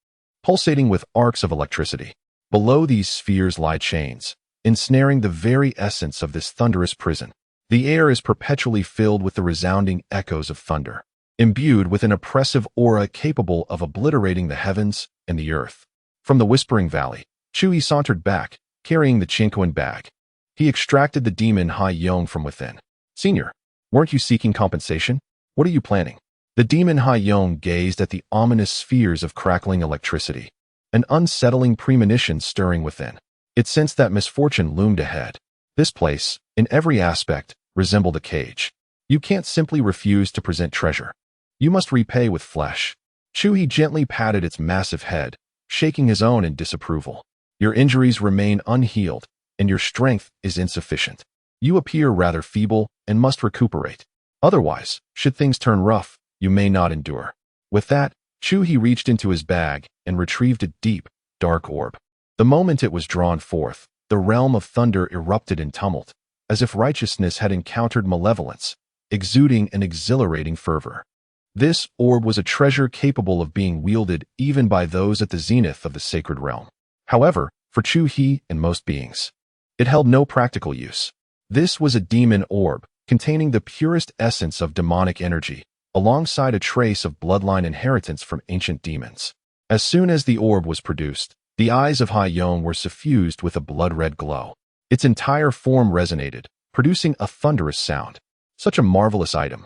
pulsating with arcs of electricity. Below these spheres lie chains, ensnaring the very essence of this thunderous prison. The air is perpetually filled with the resounding echoes of thunder, imbued with an oppressive aura capable of obliterating the heavens and the earth. From the Whispering Valley, Chu He sauntered back, carrying the Chinkoan bag. He extracted the demon Dahuang from within. "Senior, weren't you seeking compensation? What are you planning?" The demon Dahuang gazed at the ominous spheres of crackling electricity, an unsettling premonition stirring within. It sensed that misfortune loomed ahead. This place, in every aspect, resembled a cage. You can't simply refuse to present treasure. You must repay with flesh. Chu He gently patted its massive head, shaking his own in disapproval. "Your injuries remain unhealed, and your strength is insufficient. You appear rather feeble and must recuperate. Otherwise, should things turn rough, you may not endure." With that, Chu He reached into his bag and retrieved a deep, dark orb. The moment it was drawn forth, the realm of thunder erupted in tumult, as if righteousness had encountered malevolence, exuding an exhilarating fervor. This orb was a treasure capable of being wielded even by those at the zenith of the sacred realm. However, for Chu He and most beings, it held no practical use. This was a demon orb, containing the purest essence of demonic energy, alongside a trace of bloodline inheritance from ancient demons. As soon as the orb was produced, the eyes of Dahuang were suffused with a blood-red glow. Its entire form resonated, producing a thunderous sound. Such a marvelous item.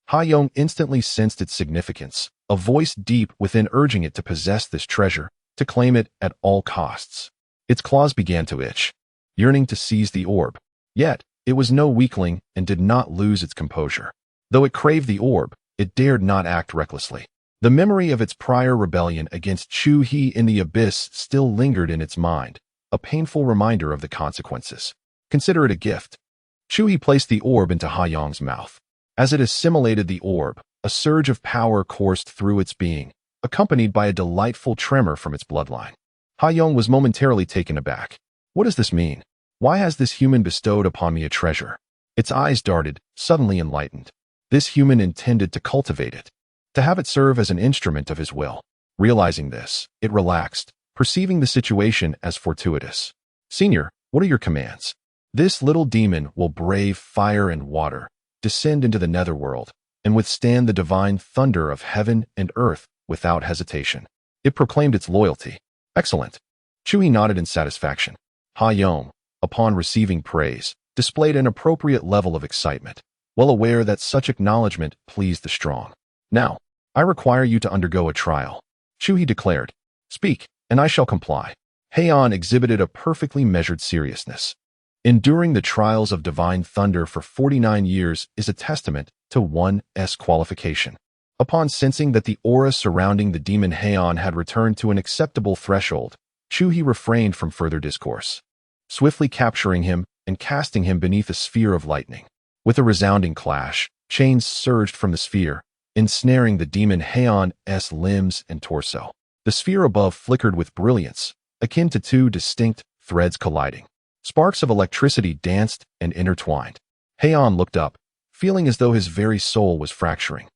Dahuang instantly sensed its significance, a voice deep within urging it to possess this treasure, to claim it at all costs. Its claws began to itch, yearning to seize the orb. Yet, it was no weakling and did not lose its composure. Though it craved the orb, it dared not act recklessly. The memory of its prior rebellion against Chu He in the abyss still lingered in its mind, a painful reminder of the consequences. Consider it a gift. Chu He placed the orb into Dahuang's mouth. As it assimilated the orb, a surge of power coursed through its being, accompanied by a delightful tremor from its bloodline. Dahuang was momentarily taken aback. What does this mean? Why has this human bestowed upon me a treasure? Its eyes darted, suddenly enlightened. This human intended to cultivate it, to have it serve as an instrument of his will. Realizing this, it relaxed, perceiving the situation as fortuitous. Senior, what are your commands? This little demon will brave fire and water, descend into the netherworld, and withstand the divine thunder of heaven and earth without hesitation. It proclaimed its loyalty. Excellent. Chu He nodded in satisfaction. Dahuang, upon receiving praise, displayed an appropriate level of excitement, well aware that such acknowledgement pleased the strong. Now, I require you to undergo a trial. Chu He declared. Speak, and I shall comply. Dahuang exhibited a perfectly measured seriousness. Enduring the trials of divine thunder for 49 years is a testament to one's qualification. Upon sensing that the aura surrounding the demon Dahuang had returned to an acceptable threshold, Chu He refrained from further discourse, swiftly capturing him and casting him beneath a sphere of lightning. With a resounding clash, chains surged from the sphere, ensnaring the demon Dahuang's limbs and torso. The sphere above flickered with brilliance, akin to two distinct threads colliding. Sparks of electricity danced and intertwined. Dahuang looked up, feeling as though his very soul was fracturing.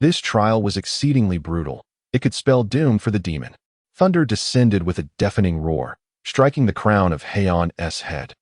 This trial was exceedingly brutal. It could spell doom for the demon. Thunder descended with a deafening roar, striking the crown of Dahuang's head.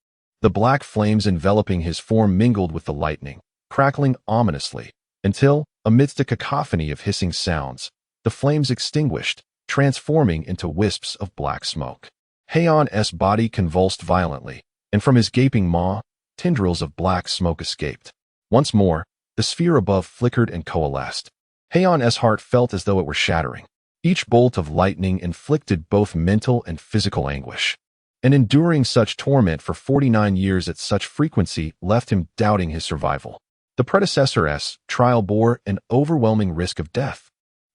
The black flames enveloping his form mingled with the lightning, crackling ominously, until, amidst a cacophony of hissing sounds, the flames extinguished, transforming into wisps of black smoke. Dahuang's body convulsed violently, and from his gaping maw, tendrils of black smoke escaped. Once more, the sphere above flickered and coalesced. Dahuang's heart felt as though it were shattering. Each bolt of lightning inflicted both mental and physical anguish. And enduring such torment for 49 years at such frequency left him doubting his survival. The predecessor's trial bore an overwhelming risk of death.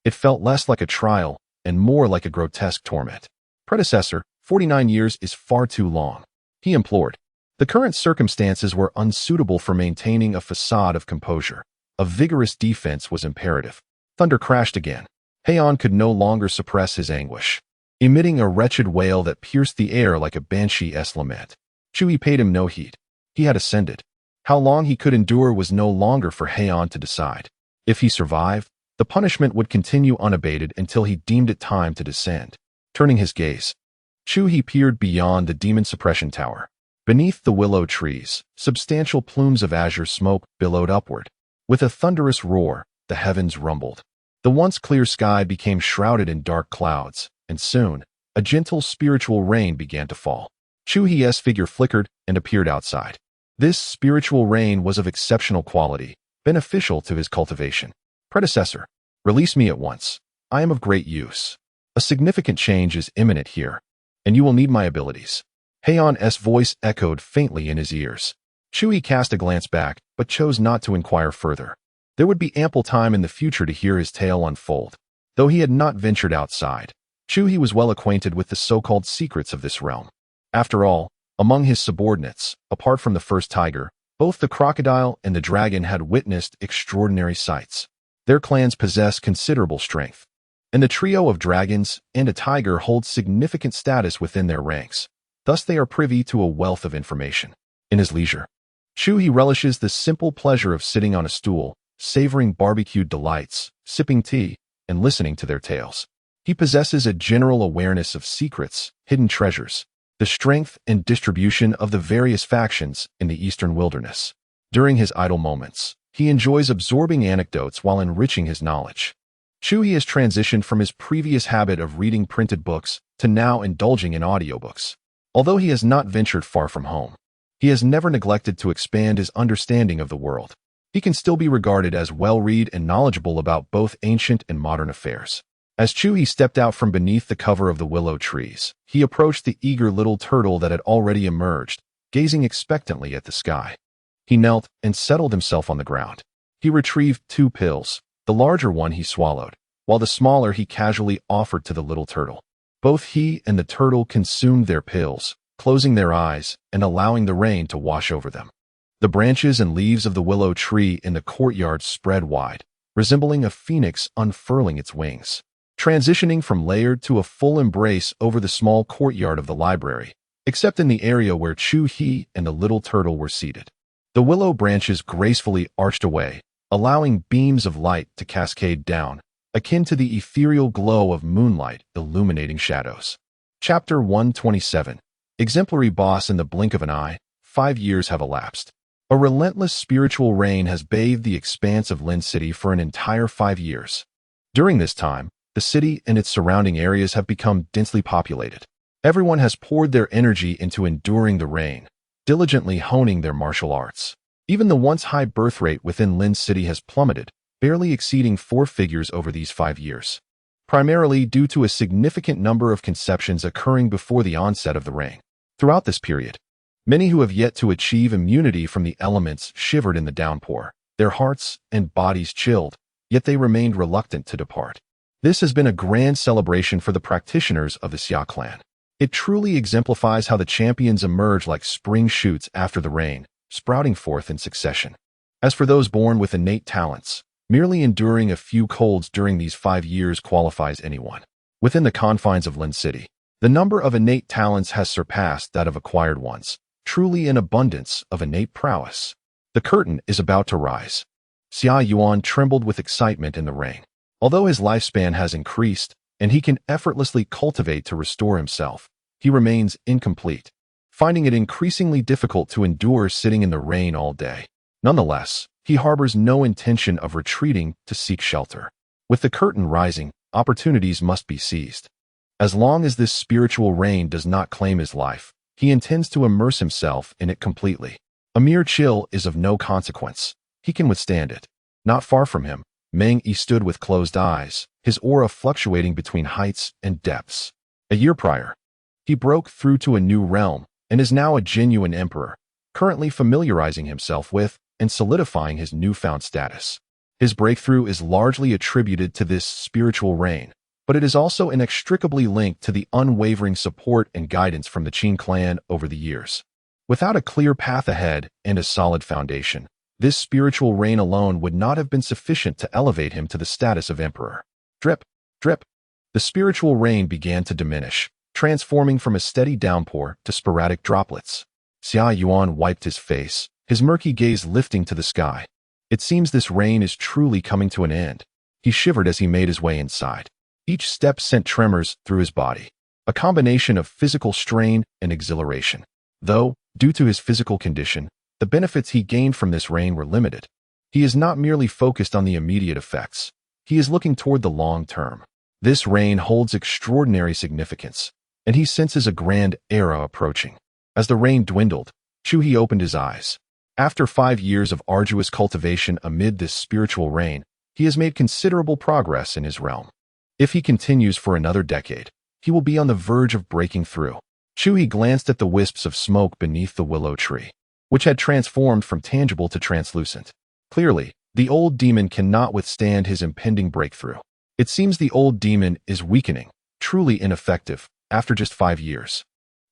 It felt less like a trial and more like a grotesque torment. Predecessor, 49 years is far too long, he implored. The current circumstances were unsuitable for maintaining a facade of composure. A vigorous defense was imperative. Thunder crashed again. Dahuang could no longer suppress his anguish, emitting a wretched wail that pierced the air like a banshee's lament. Chu He paid him no heed. He had ascended. How long he could endure was no longer for Dahuang to decide. If he survived, the punishment would continue unabated until he deemed it time to descend. Turning his gaze, Chu He peered beyond the demon suppression tower. Beneath the willow trees, substantial plumes of azure smoke billowed upward. With a thunderous roar, the heavens rumbled. The once clear sky became shrouded in dark clouds, and soon, a gentle spiritual rain began to fall. Chu He's figure flickered and appeared outside. This spiritual rain was of exceptional quality, beneficial to his cultivation. Predecessor, release me at once. I am of great use. A significant change is imminent here, and you will need my abilities. Dahuang's voice echoed faintly in his ears. Chu He cast a glance back, but chose not to inquire further. There would be ample time in the future to hear his tale unfold. Though he had not ventured outside, Chu He was well acquainted with the so-called secrets of this realm. After all, among his subordinates, apart from the first tiger, both the crocodile and the dragon had witnessed extraordinary sights. Their clans possess considerable strength, and the trio of dragons and a tiger hold significant status within their ranks. Thus they are privy to a wealth of information. In his leisure, Chu He relishes the simple pleasure of sitting on a stool, savoring barbecued delights, sipping tea, and listening to their tales. He possesses a general awareness of secrets, hidden treasures, the strength and distribution of the various factions in the eastern wilderness. During his idle moments, he enjoys absorbing anecdotes while enriching his knowledge. Chu He has transitioned from his previous habit of reading printed books to now indulging in audiobooks. Although he has not ventured far from home, he has never neglected to expand his understanding of the world. He can still be regarded as well-read and knowledgeable about both ancient and modern affairs. As Chu He stepped out from beneath the cover of the willow trees, he approached the eager little turtle that had already emerged, gazing expectantly at the sky. He knelt and settled himself on the ground. He retrieved 2 pills. The larger one he swallowed, while the smaller he casually offered to the little turtle. Both he and the turtle consumed their pills, closing their eyes and allowing the rain to wash over them. The branches and leaves of the willow tree in the courtyard spread wide, resembling a phoenix unfurling its wings, transitioning from layered to a full embrace over the small courtyard of the library, except in the area where Chu He and the little turtle were seated. The willow branches gracefully arched away, allowing beams of light to cascade down, akin to the ethereal glow of moonlight illuminating shadows. Chapter 127. Exemplary boss in the blink of an eye. 5 years have elapsed. A relentless spiritual rain has bathed the expanse of Lin City for an entire 5 years. During this time, the city and its surrounding areas have become densely populated. Everyone has poured their energy into enduring the rain, diligently honing their martial arts. Even the once high birth rate within Lin City has plummeted, barely exceeding 4 figures over these 5 years, primarily due to a significant number of conceptions occurring before the onset of the rain. Throughout this period, many who have yet to achieve immunity from the elements shivered in the downpour, their hearts and bodies chilled, yet they remained reluctant to depart. This has been a grand celebration for the practitioners of the Xia Clan. It truly exemplifies how the champions emerge like spring shoots after the rain, sprouting forth in succession. As for those born with innate talents, merely enduring a few colds during these 5 years qualifies anyone. Within the confines of Lin City, the number of innate talents has surpassed that of acquired ones, truly an abundance of innate prowess. The curtain is about to rise. Xia Yuan trembled with excitement in the rain. Although his lifespan has increased, and he can effortlessly cultivate to restore himself, he remains incomplete, finding it increasingly difficult to endure sitting in the rain all day. Nonetheless, he harbors no intention of retreating to seek shelter. With the curtain rising, opportunities must be seized. As long as this spiritual rain does not claim his life, he intends to immerse himself in it completely. A mere chill is of no consequence. He can withstand it. Not far from him, Meng Yi stood with closed eyes, his aura fluctuating between heights and depths. A year prior, he broke through to a new realm and is now a genuine emperor, currently familiarizing himself with and solidifying his newfound status. His breakthrough is largely attributed to this spiritual rain, but it is also inextricably linked to the unwavering support and guidance from the Xia Clan over the years. Without a clear path ahead and a solid foundation, this spiritual rain alone would not have been sufficient to elevate him to the status of emperor. Drip, drip. The spiritual rain began to diminish, transforming from a steady downpour to sporadic droplets. Xia Yuan wiped his face, his murky gaze lifting to the sky. It seems this rain is truly coming to an end. He shivered as he made his way inside. Each step sent tremors through his body, a combination of physical strain and exhilaration. Though, due to his physical condition, the benefits he gained from this rain were limited. He is not merely focused on the immediate effects. He is looking toward the long term. This rain holds extraordinary significance, and he senses a grand era approaching. As the rain dwindled, Chu He opened his eyes. After 5 years of arduous cultivation amid this spiritual rain, he has made considerable progress in his realm. If he continues for another decade, he will be on the verge of breaking through. Chu He glanced at the wisps of smoke beneath the willow tree, which had transformed from tangible to translucent. Clearly, the old demon cannot withstand his impending breakthrough. It seems the old demon is weakening, truly ineffective, after just 5 years.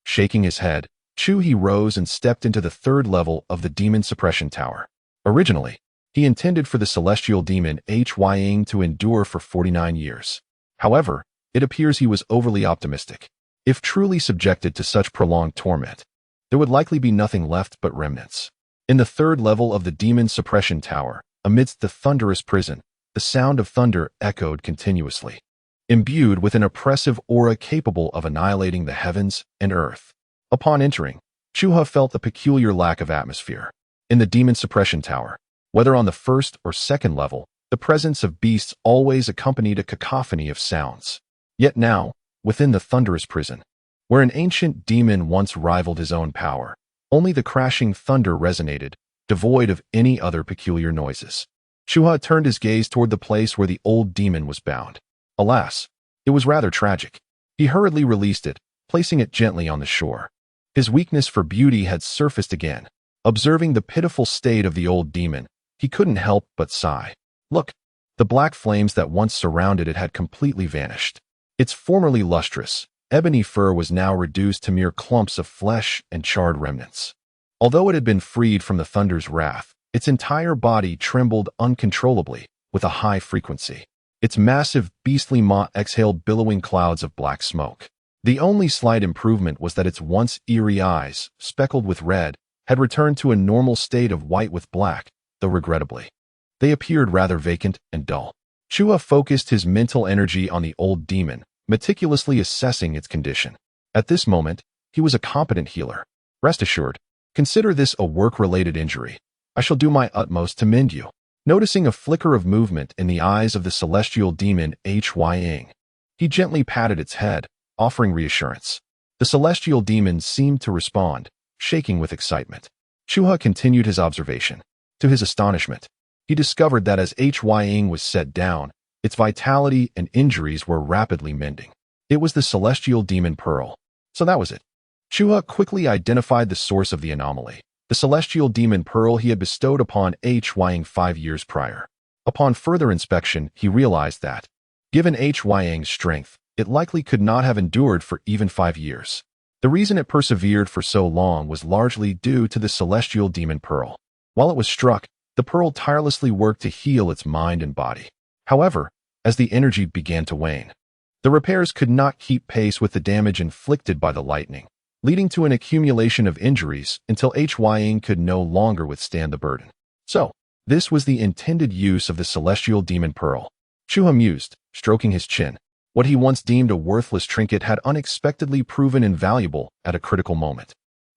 Shaking his head, Chu He rose and stepped into the 3rd level of the demon suppression tower. Originally, he intended for the celestial demon Hying to endure for 49 years. However, it appears he was overly optimistic. If truly subjected to such prolonged torment, there would likely be nothing left but remnants. In the 3rd level of the demon suppression tower, amidst the thunderous prison, the sound of thunder echoed continuously, imbued with an oppressive aura capable of annihilating the heavens and earth. Upon entering, Chu He felt a peculiar lack of atmosphere. In the demon suppression tower, whether on the first or second level, the presence of beasts always accompanied a cacophony of sounds. Yet now, within the thunderous prison, where an ancient demon once rivaled his own power, only the crashing thunder resonated, devoid of any other peculiar noises. Chu He turned his gaze toward the place where the old demon was bound. Alas, it was rather tragic. He hurriedly released it, placing it gently on the shore. His weakness for beauty had surfaced again. Observing the pitiful state of the old demon, he couldn't help but sigh. Look, the black flames that once surrounded it had completely vanished. Its formerly lustrous, ebony fur was now reduced to mere clumps of flesh and charred remnants. Although it had been freed from the thunder's wrath, its entire body trembled uncontrollably with a high frequency. Its massive, beastly maw exhaled billowing clouds of black smoke. The only slight improvement was that its once eerie eyes, speckled with red, had returned to a normal state of white with black, though regrettably, they appeared rather vacant and dull. Chu He focused his mental energy on the old demon, meticulously assessing its condition. At this moment, he was a competent healer. Rest assured, consider this a work-related injury. I shall do my utmost to mend you. Noticing a flicker of movement in the eyes of the celestial demon Hying, he gently patted its head, offering reassurance. The celestial demon seemed to respond, shaking with excitement. Chu He continued his observation. To his astonishment, he discovered that as Hying was set down, its vitality and injuries were rapidly mending. It was the celestial demon pearl. So that was it. Chu He quickly identified the source of the anomaly. The celestial demon pearl he had bestowed upon Hying 5 years prior. Upon further inspection, he realized that, given Hying's strength, it likely could not have endured for even 5 years. The reason it persevered for so long was largely due to the celestial demon pearl. While it was struck, the pearl tirelessly worked to heal its mind and body. However, as the energy began to wane, the repairs could not keep pace with the damage inflicted by the lightning, leading to an accumulation of injuries until Hying could no longer withstand the burden. So, this was the intended use of the celestial demon pearl. Chu He mused, stroking his chin. What he once deemed a worthless trinket had unexpectedly proven invaluable at a critical moment.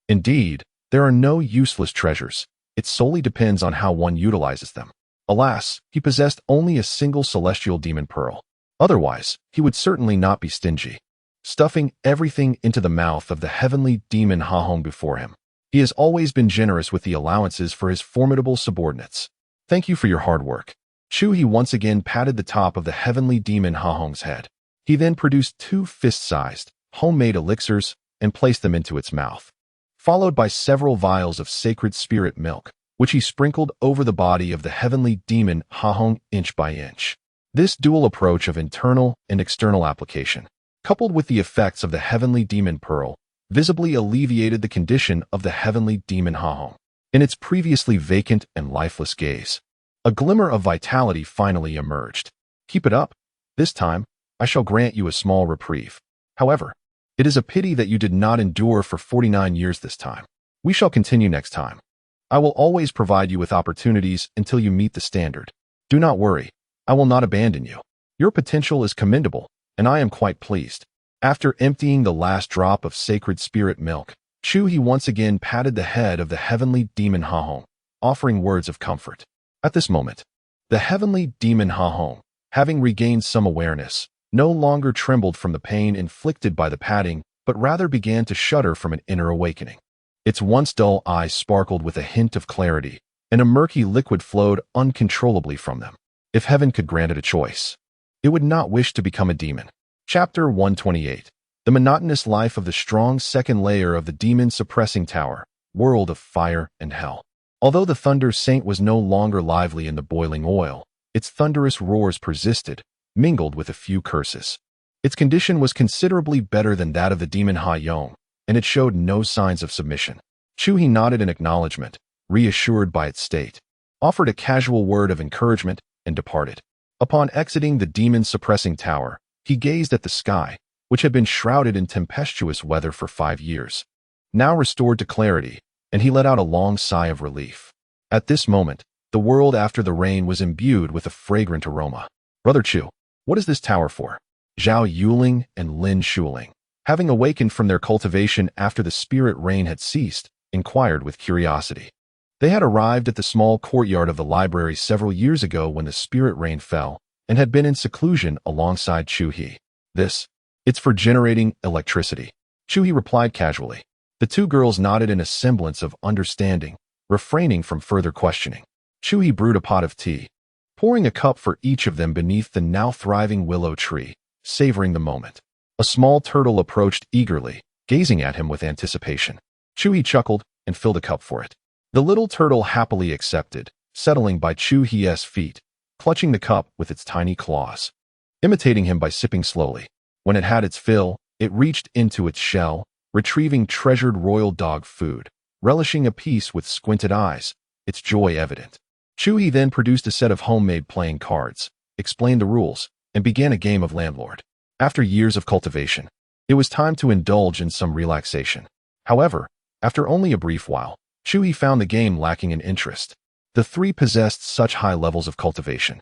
Indeed, there are no useless treasures. It solely depends on how one utilizes them. Alas, he possessed only a single celestial demon pearl. Otherwise, he would certainly not be stingy, stuffing everything into the mouth of the heavenly demon Dahuang before him. He has always been generous with the allowances for his formidable subordinates. Thank you for your hard work. Chu He once again patted the top of the heavenly demon Dahuang's head. He then produced 2 fist-sized, homemade elixirs and placed them into its mouth, followed by several vials of sacred spirit milk, which he sprinkled over the body of the heavenly demon Dahuang inch by inch. This dual approach of internal and external application, coupled with the effects of the heavenly demon pearl, visibly alleviated the condition of the heavenly demon Dahuang. In its previously vacant and lifeless gaze, a glimmer of vitality finally emerged. Keep it up. This time, I shall grant you a small reprieve. However, it is a pity that you did not endure for 49 years this time. We shall continue next time. I will always provide you with opportunities until you meet the standard. Do not worry. I will not abandon you. Your potential is commendable, and I am quite pleased. After emptying the last drop of sacred spirit milk, Chu He once again patted the head of the heavenly demon Dahuang, offering words of comfort. At this moment, the heavenly demon Dahuang, having regained some awareness, no longer trembled from the pain inflicted by the patting, but rather began to shudder from an inner awakening. Its once dull eyes sparkled with a hint of clarity, and a murky liquid flowed uncontrollably from them. If heaven could grant it a choice, it would not wish to become a demon. Chapter 128. The monotonous life of the strong second layer of the demon suppressing tower, world of fire and hell. Although the Thunder Saint was no longer lively in the boiling oil, its thunderous roars persisted, mingled with a few curses. Its condition was considerably better than that of the demon Haiyong, and it showed no signs of submission. Chu He nodded in acknowledgement, reassured by its state, offered a casual word of encouragement, and departed. Upon exiting the demon-suppressing tower, he gazed at the sky, which had been shrouded in tempestuous weather for 5 years, now restored to clarity, and he let out a long sigh of relief. At this moment, the world after the rain was imbued with a fragrant aroma. Brother Chu, what is this tower for? Zhao Yuling and Lin Shuling, having awakened from their cultivation after the spirit rain had ceased, inquired with curiosity. They had arrived at the small courtyard of the library several years ago when the spirit rain fell, and had been in seclusion alongside Chu He. It's for generating electricity, Chu He replied casually. The two girls nodded in a semblance of understanding, refraining from further questioning. Chu He brewed a pot of tea, pouring a cup for each of them beneath the now thriving willow tree, savoring the moment. A small turtle approached eagerly, gazing at him with anticipation. Chu He chuckled and filled a cup for it. The little turtle happily accepted, settling by Chu He's feet, clutching the cup with its tiny claws. Imitating him by sipping slowly. When it had its fill, it reached into its shell, retrieving treasured royal dog food, relishing a piece with squinted eyes, its joy evident. Chu He then produced a set of homemade playing cards, explained the rules, and began a game of landlord. After years of cultivation, it was time to indulge in some relaxation. However, after only a brief while, Chu He found the game lacking in interest. The three possessed such high levels of cultivation,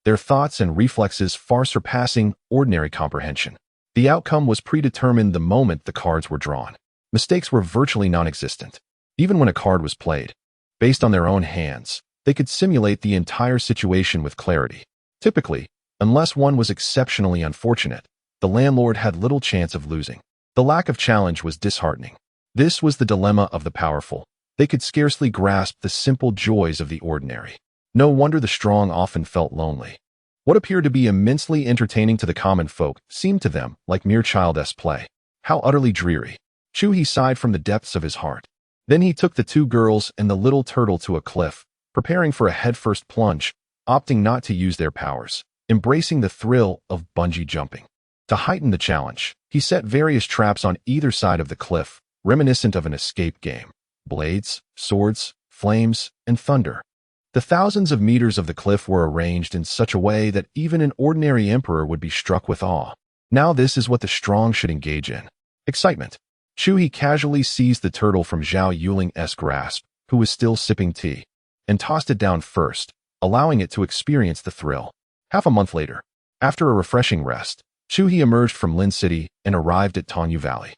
their thoughts and reflexes far surpassing ordinary comprehension. The outcome was predetermined the moment the cards were drawn. Mistakes were virtually non-existent. Even when a card was played, based on their own hands, they could simulate the entire situation with clarity. Typically, unless one was exceptionally unfortunate, the landlord had little chance of losing. The lack of challenge was disheartening. This was the dilemma of the powerful. They could scarcely grasp the simple joys of the ordinary. No wonder the strong often felt lonely. What appeared to be immensely entertaining to the common folk seemed to them like mere childish play. How utterly dreary. Chu He sighed from the depths of his heart. Then he took the two girls and the little turtle to a cliff, preparing for a headfirst plunge, opting not to use their powers, embracing the thrill of bungee jumping. To heighten the challenge, he set various traps on either side of the cliff, reminiscent of an escape game. Blades, swords, flames, and thunder. The thousands of meters of the cliff were arranged in such a way that even an ordinary emperor would be struck with awe. Now this is what the strong should engage in. Excitement. Chu He casually seized the turtle from Zhao Yuling's grasp, who was still sipping tea, and tossed it down first, allowing it to experience the thrill. Half a month later, after a refreshing rest, Chu He emerged from Lin City and arrived at Tanyu Valley.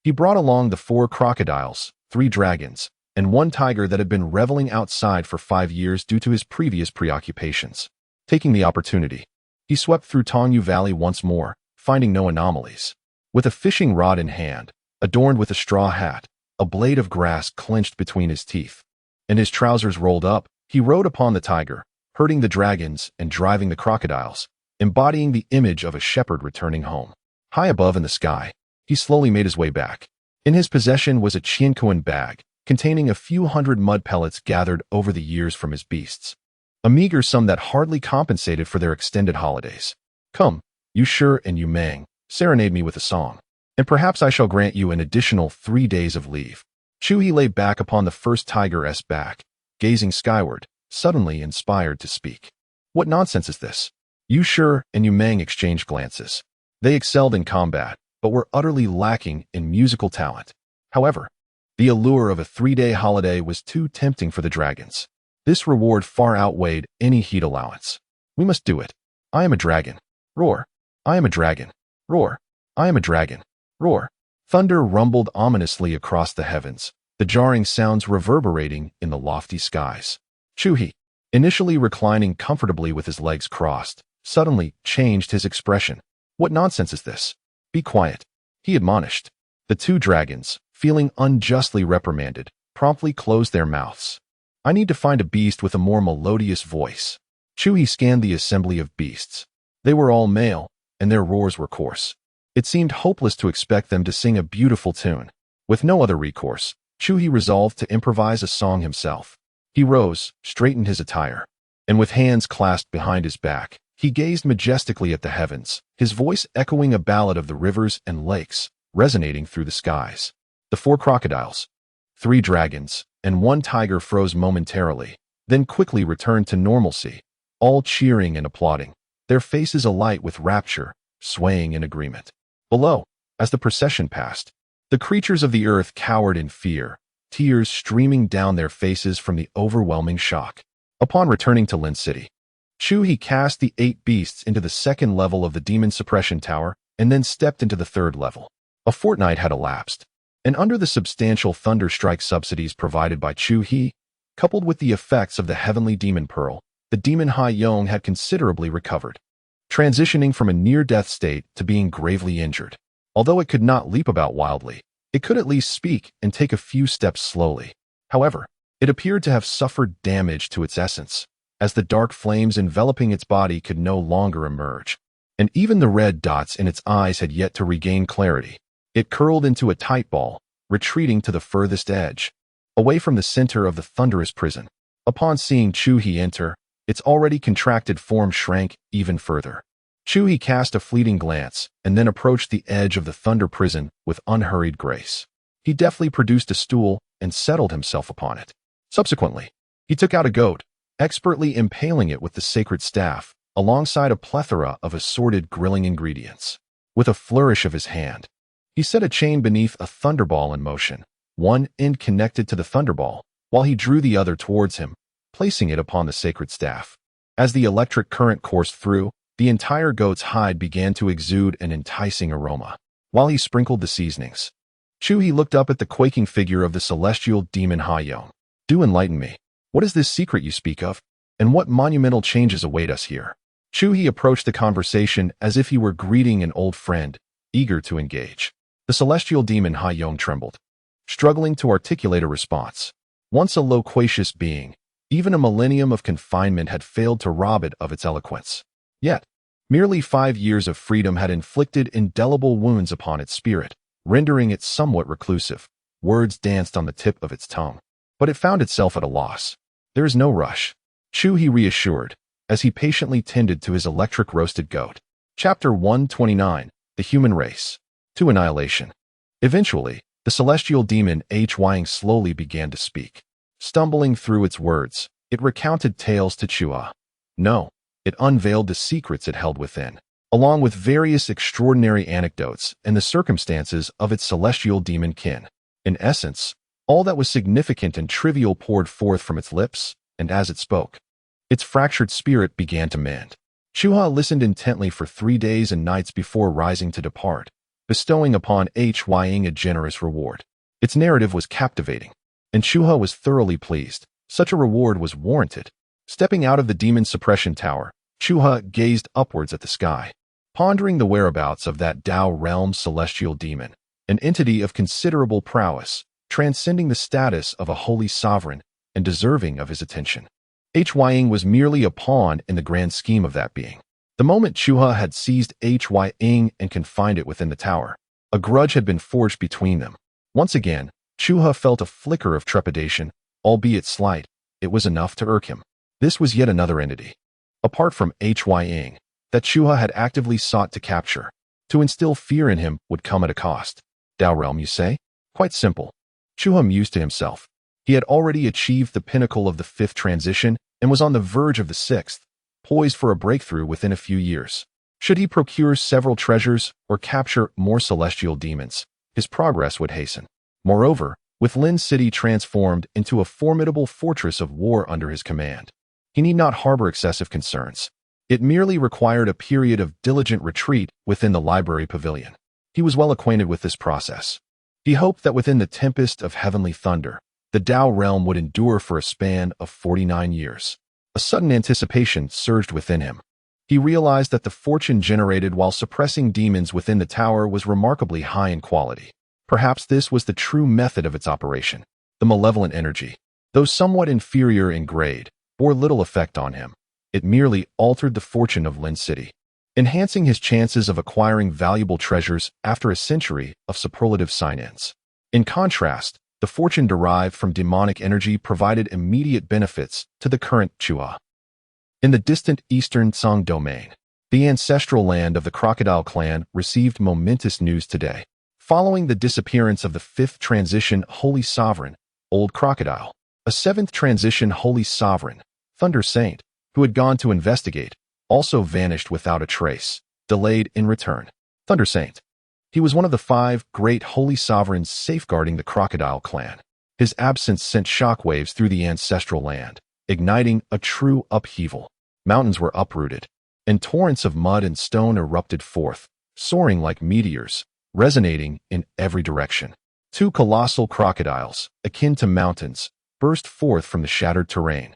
He brought along the 4 crocodiles, 3 dragons, and 1 tiger that had been reveling outside for 5 years due to his previous preoccupations. Taking the opportunity, he swept through Tanyu Valley once more, finding no anomalies. With a fishing rod in hand, adorned with a straw hat, a blade of grass clenched between his teeth, and his trousers rolled up, he rode upon the tiger, herding the dragons and driving the crocodiles, embodying the image of a shepherd returning home. High above in the sky, he slowly made his way back. In his possession was a Qiankuan bag, containing a few hundred mud pellets gathered over the years from his beasts. A meager sum that hardly compensated for their extended holidays. Come, you Shi and you Mang, serenade me with a song, and perhaps I shall grant you an additional 3 days of leave. Chu He lay back upon the first tiger's back, gazing skyward, suddenly inspired to speak. What nonsense is this? You Shi and you Mang exchanged glances. They excelled in combat, but were utterly lacking in musical talent. However, the allure of a 3-day holiday was too tempting for the dragons. This reward far outweighed any heat allowance. We must do it. I am a dragon. Roar. I am a dragon. Roar. I am a dragon. Roar. Thunder rumbled ominously across the heavens, the jarring sounds reverberating in the lofty skies. Chu He, initially reclining comfortably with his legs crossed, suddenly changed his expression. What nonsense is this? Be quiet, he admonished. The 2 dragons, feeling unjustly reprimanded, promptly closed their mouths. I need to find a beast with a more melodious voice. Chu He scanned the assembly of beasts. They were all male, and their roars were coarse. It seemed hopeless to expect them to sing a beautiful tune. With no other recourse, Chu He resolved to improvise a song himself. He rose, straightened his attire, and with hands clasped behind his back, he gazed majestically at the heavens, his voice echoing a ballad of the rivers and lakes, resonating through the skies. The 4 crocodiles, 3 dragons, and 1 tiger froze momentarily, then quickly returned to normalcy, all cheering and applauding, their faces alight with rapture, swaying in agreement. Below, as the procession passed, the creatures of the earth cowered in fear, tears streaming down their faces from the overwhelming shock. Upon returning to Lin City, Chu He cast the 8 beasts into the 2nd level of the demon suppression tower and then stepped into the 3rd level. A fortnight had elapsed, and under the substantial thunderstrike subsidies provided by Chu He, Coupled with the effects of the heavenly demon pearl, the demon Haiyong had considerably recovered, transitioning from a near-death state to being gravely injured. Although it could not leap about wildly, it could at least speak and take a few steps slowly. However, it appeared to have suffered damage to its essence, as the dark flames enveloping its body could no longer emerge, and even the red dots in its eyes had yet to regain clarity. It curled into a tight ball, retreating to the furthest edge, away from the center of the thunderous prison. Upon seeing Chu He enter, its already contracted form shrank even further. Chu He cast a fleeting glance and then approached the edge of the thunder prison with unhurried grace. He deftly produced a stool and settled himself upon it. Subsequently, he took out a goat, expertly impaling it with the sacred staff, alongside a plethora of assorted grilling ingredients. With a flourish of his hand, he set a chain beneath a thunderball in motion, one end connected to the thunderball, while he drew the other towards him, placing it upon the sacred staff. As the electric current coursed through, the entire goat's hide began to exude an enticing aroma. While he sprinkled the seasonings, Chu He looked up at the quaking figure of the celestial demon Haiyong. "Do enlighten me. What is this secret you speak of? And what monumental changes await us here?" Chu He approached the conversation as if he were greeting an old friend, eager to engage. The celestial demon Haiyong trembled, struggling to articulate a response. Once a loquacious being, even a millennium of confinement had failed to rob it of its eloquence. Yet, merely 5 years of freedom had inflicted indelible wounds upon its spirit, rendering it somewhat reclusive. Words danced on the tip of its tongue, but it found itself at a loss. "There is no rush," Chu He reassured, as he patiently tended to his electric roasted goat. Chapter 129, The Human Race. To Annihilation. Eventually, the celestial demon Huang slowly began to speak. Stumbling through its words, it recounted tales to Chu He. No, it unveiled the secrets it held within, along with various extraordinary anecdotes and the circumstances of its celestial demon kin. In essence, all that was significant and trivial poured forth from its lips, and as it spoke, its fractured spirit began to mend. Chu He listened intently for 3 days and nights before rising to depart, bestowing upon Huang a generous reward. Its narrative was captivating, and Chu He was thoroughly pleased. Such a reward was warranted. Stepping out of the demon suppression tower, Chu He gazed upwards at the sky, pondering the whereabouts of that Tao realm celestial demon, an entity of considerable prowess, transcending the status of a holy sovereign and deserving of his attention. Huang was merely a pawn in the grand scheme of that being. The moment Chu He had seized Huang and confined it within the tower, a grudge had been forged between them. Once again, Chu He felt a flicker of trepidation, albeit slight. It was enough to irk him. This was yet another entity, apart from Huang, that Chu He had actively sought to capture. To instill fear in him would come at a cost. Tao realm, you say? Quite simple. Chu He mused to himself. He had already achieved the pinnacle of the 5th transition and was on the verge of the 6th, poised for a breakthrough within a few years. Should he procure several treasures or capture more celestial demons, his progress would hasten. Moreover, with Lin City transformed into a formidable fortress of war under his command, he need not harbor excessive concerns. It merely required a period of diligent retreat within the library pavilion. He was well acquainted with this process. He hoped that within the tempest of heavenly thunder, the Tao realm would endure for a span of 49 years. A sudden anticipation surged within him. He realized that the fortune generated while suppressing demons within the tower was remarkably high in quality. Perhaps this was the true method of its operation. The malevolent energy, though somewhat inferior in grade, bore little effect on him. It merely altered the fortune of Lin City, enhancing his chances of acquiring valuable treasures after a century of superlative sign-ins. In contrast, the fortune derived from demonic energy provided immediate benefits to the current Chu He. In the distant eastern Tsang domain, the ancestral land of the Crocodile Clan received momentous news today. Following the disappearance of the 5th transition Holy Sovereign, Old Crocodile, a 7th transition Holy Sovereign, Thunder Saint, who had gone to investigate, also vanished without a trace, delayed in return. Thunder Saint. He was one of the 5 great holy sovereigns safeguarding the Crocodile Clan. His absence sent shockwaves through the ancestral land, igniting a true upheaval. Mountains were uprooted, and torrents of mud and stone erupted forth, soaring like meteors, resonating in every direction. 2 colossal crocodiles, akin to mountains, burst forth from the shattered terrain,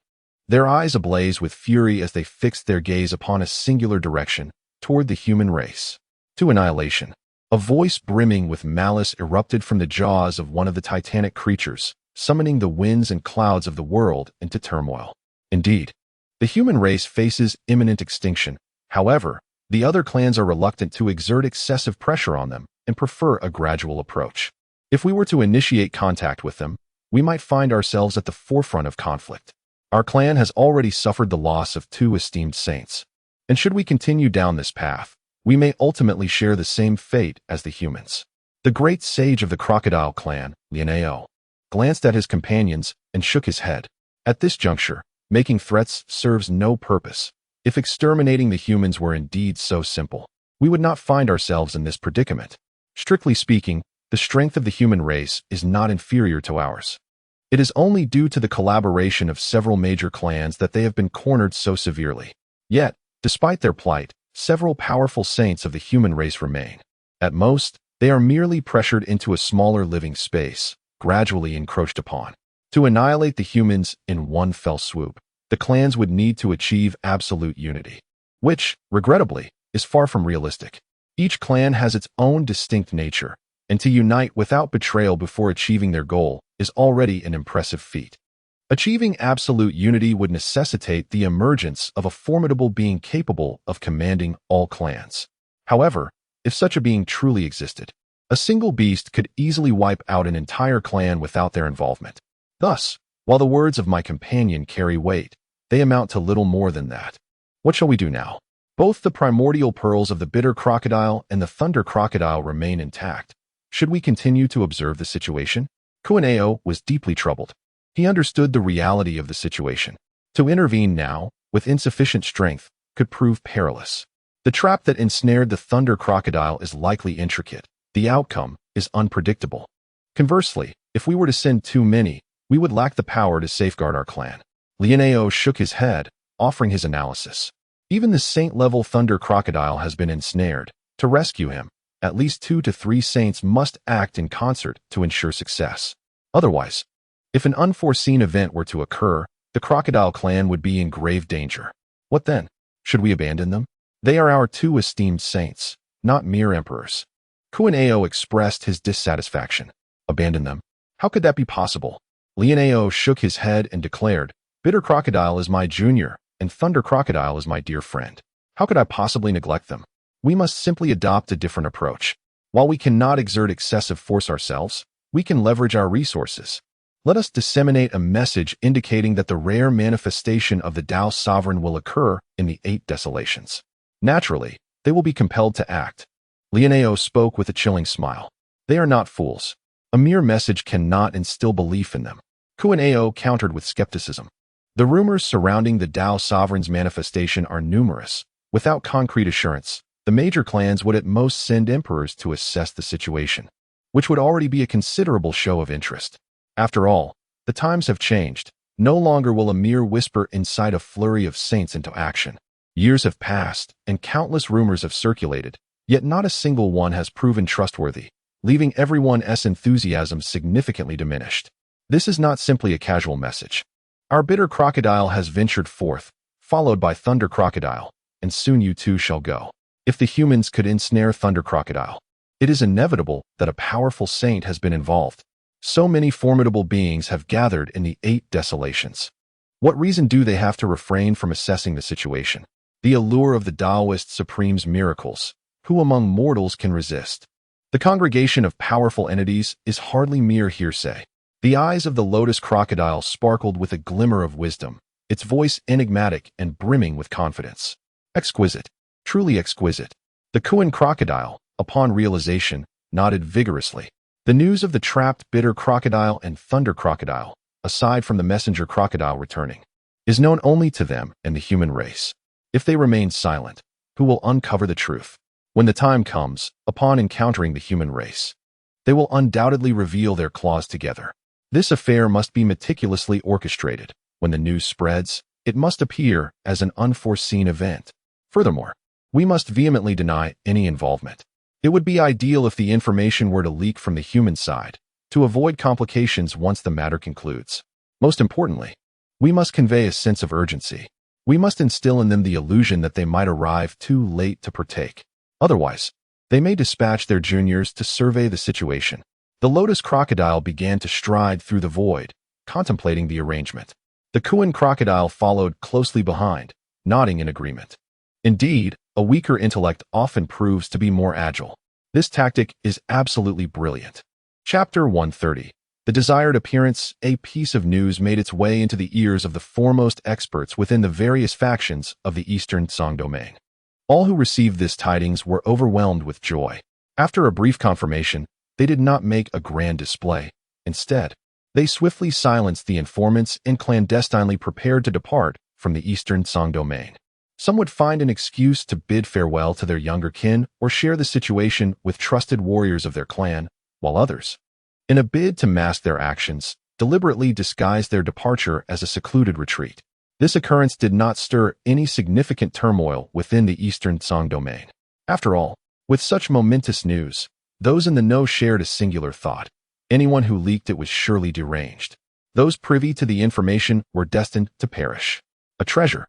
their eyes ablaze with fury as they fixed their gaze upon a singular direction, toward the human race. To annihilation. A voice brimming with malice erupted from the jaws of one of the titanic creatures, summoning the winds and clouds of the world into turmoil. Indeed, the human race faces imminent extinction. However, the other clans are reluctant to exert excessive pressure on them and prefer a gradual approach. If we were to initiate contact with them, we might find ourselves at the forefront of conflict. Our clan has already suffered the loss of 2 esteemed saints, and should we continue down this path, we may ultimately share the same fate as the humans. The great sage of the crocodile clan, Lianao, glanced at his companions and shook his head. At this juncture, making threats serves no purpose. If exterminating the humans were indeed so simple, we would not find ourselves in this predicament. Strictly speaking, the strength of the human race is not inferior to ours. It is only due to the collaboration of several major clans that they have been cornered so severely. Yet, despite their plight, several powerful saints of the human race remain. At most, they are merely pressured into a smaller living space, gradually encroached upon. To annihilate the humans in one fell swoop, the clans would need to achieve absolute unity, which, regrettably, is far from realistic. Each clan has its own distinct nature, and to unite without betrayal before achieving their goal is already an impressive feat. Achieving absolute unity would necessitate the emergence of a formidable being capable of commanding all clans. However, if such a being truly existed, a single beast could easily wipe out an entire clan without their involvement. Thus, while the words of my companion carry weight, they amount to little more than that. What shall we do now? Both the primordial pearls of the bitter crocodile and the thunder crocodile remain intact. Should we continue to observe the situation? Kuaneo was deeply troubled. He understood the reality of the situation. To intervene now, with insufficient strength, could prove perilous. The trap that ensnared the thunder crocodile is likely intricate. The outcome is unpredictable. Conversely, if we were to send too many, we would lack the power to safeguard our clan. Lianao shook his head, offering his analysis. Even the saint-level thunder crocodile has been ensnared. To rescue him, at least 2 to 3 saints must act in concert to ensure success. Otherwise, if an unforeseen event were to occur, the crocodile clan would be in grave danger. What then? Should we abandon them? They are our 2 esteemed saints, not mere emperors. Kuaneo expressed his dissatisfaction. Abandon them? How could that be possible? Lianao shook his head and declared, Bitter Crocodile is my junior, and Thunder Crocodile is my dear friend. How could I possibly neglect them? We must simply adopt a different approach. While we cannot exert excessive force ourselves, we can leverage our resources. Let us disseminate a message indicating that the rare manifestation of the Tao Sovereign will occur in the 8 desolations. Naturally, they will be compelled to act. Lianao spoke with a chilling smile. They are not fools. A mere message cannot instill belief in them. Kuaneo countered with skepticism. The rumors surrounding the Tao Sovereign's manifestation are numerous. Without concrete assurance, the major clans would at most send emperors to assess the situation, which would already be a considerable show of interest. After all, the times have changed. No longer will a mere whisper incite a flurry of saints into action. Years have passed, and countless rumors have circulated, yet not a single one has proven trustworthy, leaving everyone's enthusiasm significantly diminished. This is not simply a casual message. Our bitter crocodile has ventured forth, followed by Thunder Crocodile, and soon you too shall go. If the humans could ensnare Thunder Crocodile, it is inevitable that a powerful saint has been involved. So many formidable beings have gathered in the 8 desolations. What reason do they have to refrain from assessing the situation? The allure of the Taoist Supreme's miracles. Who among mortals can resist? The congregation of powerful entities is hardly mere hearsay. The eyes of the lotus crocodile sparkled with a glimmer of wisdom, its voice enigmatic and brimming with confidence. Exquisite, truly exquisite. The Kuan crocodile, upon realization, nodded vigorously. The news of the trapped bitter crocodile and thunder crocodile, aside from the messenger crocodile returning, is known only to them and the human race. If they remain silent, who will uncover the truth? When the time comes, upon encountering the human race, they will undoubtedly reveal their claws together. This affair must be meticulously orchestrated. When the news spreads, it must appear as an unforeseen event. Furthermore, we must vehemently deny any involvement. It would be ideal if the information were to leak from the human side, to avoid complications once the matter concludes. Most importantly, we must convey a sense of urgency. We must instill in them the illusion that they might arrive too late to partake. Otherwise, they may dispatch their juniors to survey the situation. The lotus crocodile began to stride through the void, contemplating the arrangement. The Kuan crocodile followed closely behind, nodding in agreement. Indeed, a weaker intellect often proves to be more agile. This tactic is absolutely brilliant. Chapter 130. The desired appearance. A piece of news made its way into the ears of the foremost experts within the various factions of the Eastern Song domain. All who received this tidings were overwhelmed with joy. After a brief confirmation, they did not make a grand display. Instead, they swiftly silenced the informants and clandestinely prepared to depart from the Eastern Song domain. Some would find an excuse to bid farewell to their younger kin or share the situation with trusted warriors of their clan, while others, in a bid to mask their actions, deliberately disguised their departure as a secluded retreat. This occurrence did not stir any significant turmoil within the Eastern Song domain. After all, with such momentous news, those in the know shared a singular thought. Anyone who leaked it was surely deranged. Those privy to the information were destined to perish. A treasure,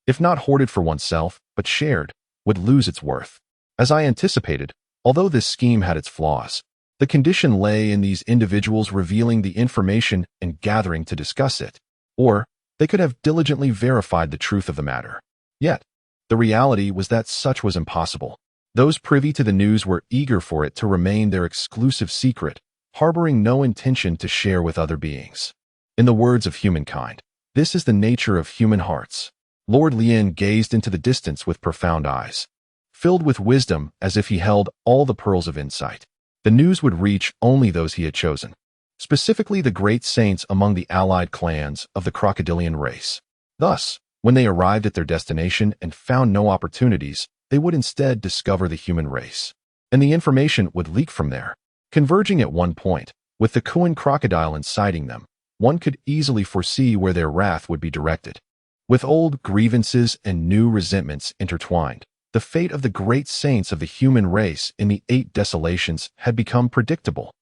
if not hoarded for oneself, but shared, would lose its worth. As I anticipated, although this scheme had its flaws, the condition lay in these individuals revealing the information and gathering to discuss it, or they could have diligently verified the truth of the matter. Yet, the reality was that such was impossible. Those privy to the news were eager for it to remain their exclusive secret, harboring no intention to share with other beings. In the words of humankind, this is the nature of human hearts. Lord Lien gazed into the distance with profound eyes, filled with wisdom as if he held all the pearls of insight. The news would reach only those he had chosen, specifically the great saints among the allied clans of the crocodilian race. Thus, when they arrived at their destination and found no opportunities, they would instead discover the human race. And the information would leak from there, converging at one point, with the Kuan crocodile inciting them. One could easily foresee where their wrath would be directed. With old grievances and new resentments intertwined, the fate of the great saints of the human race in the 8 desolations had become predictable.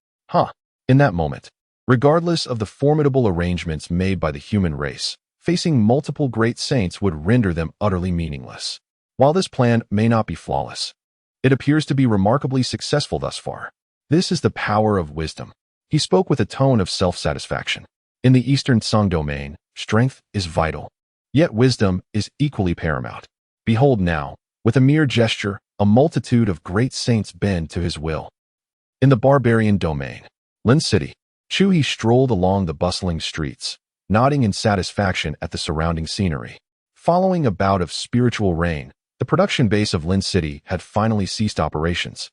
In that moment, regardless of the formidable arrangements made by the human race, facing multiple great saints would render them utterly meaningless. While this plan may not be flawless, it appears to be remarkably successful thus far. This is the power of wisdom. He spoke with a tone of self-satisfaction. In the Eastern Song domain, strength is vital, yet wisdom is equally paramount. Behold now, with a mere gesture, a multitude of great saints bend to his will. In the barbarian domain, Lin City, Chu He strolled along the bustling streets, nodding in satisfaction at the surrounding scenery. Following a bout of spiritual rain, the production base of Lin City had finally ceased operations,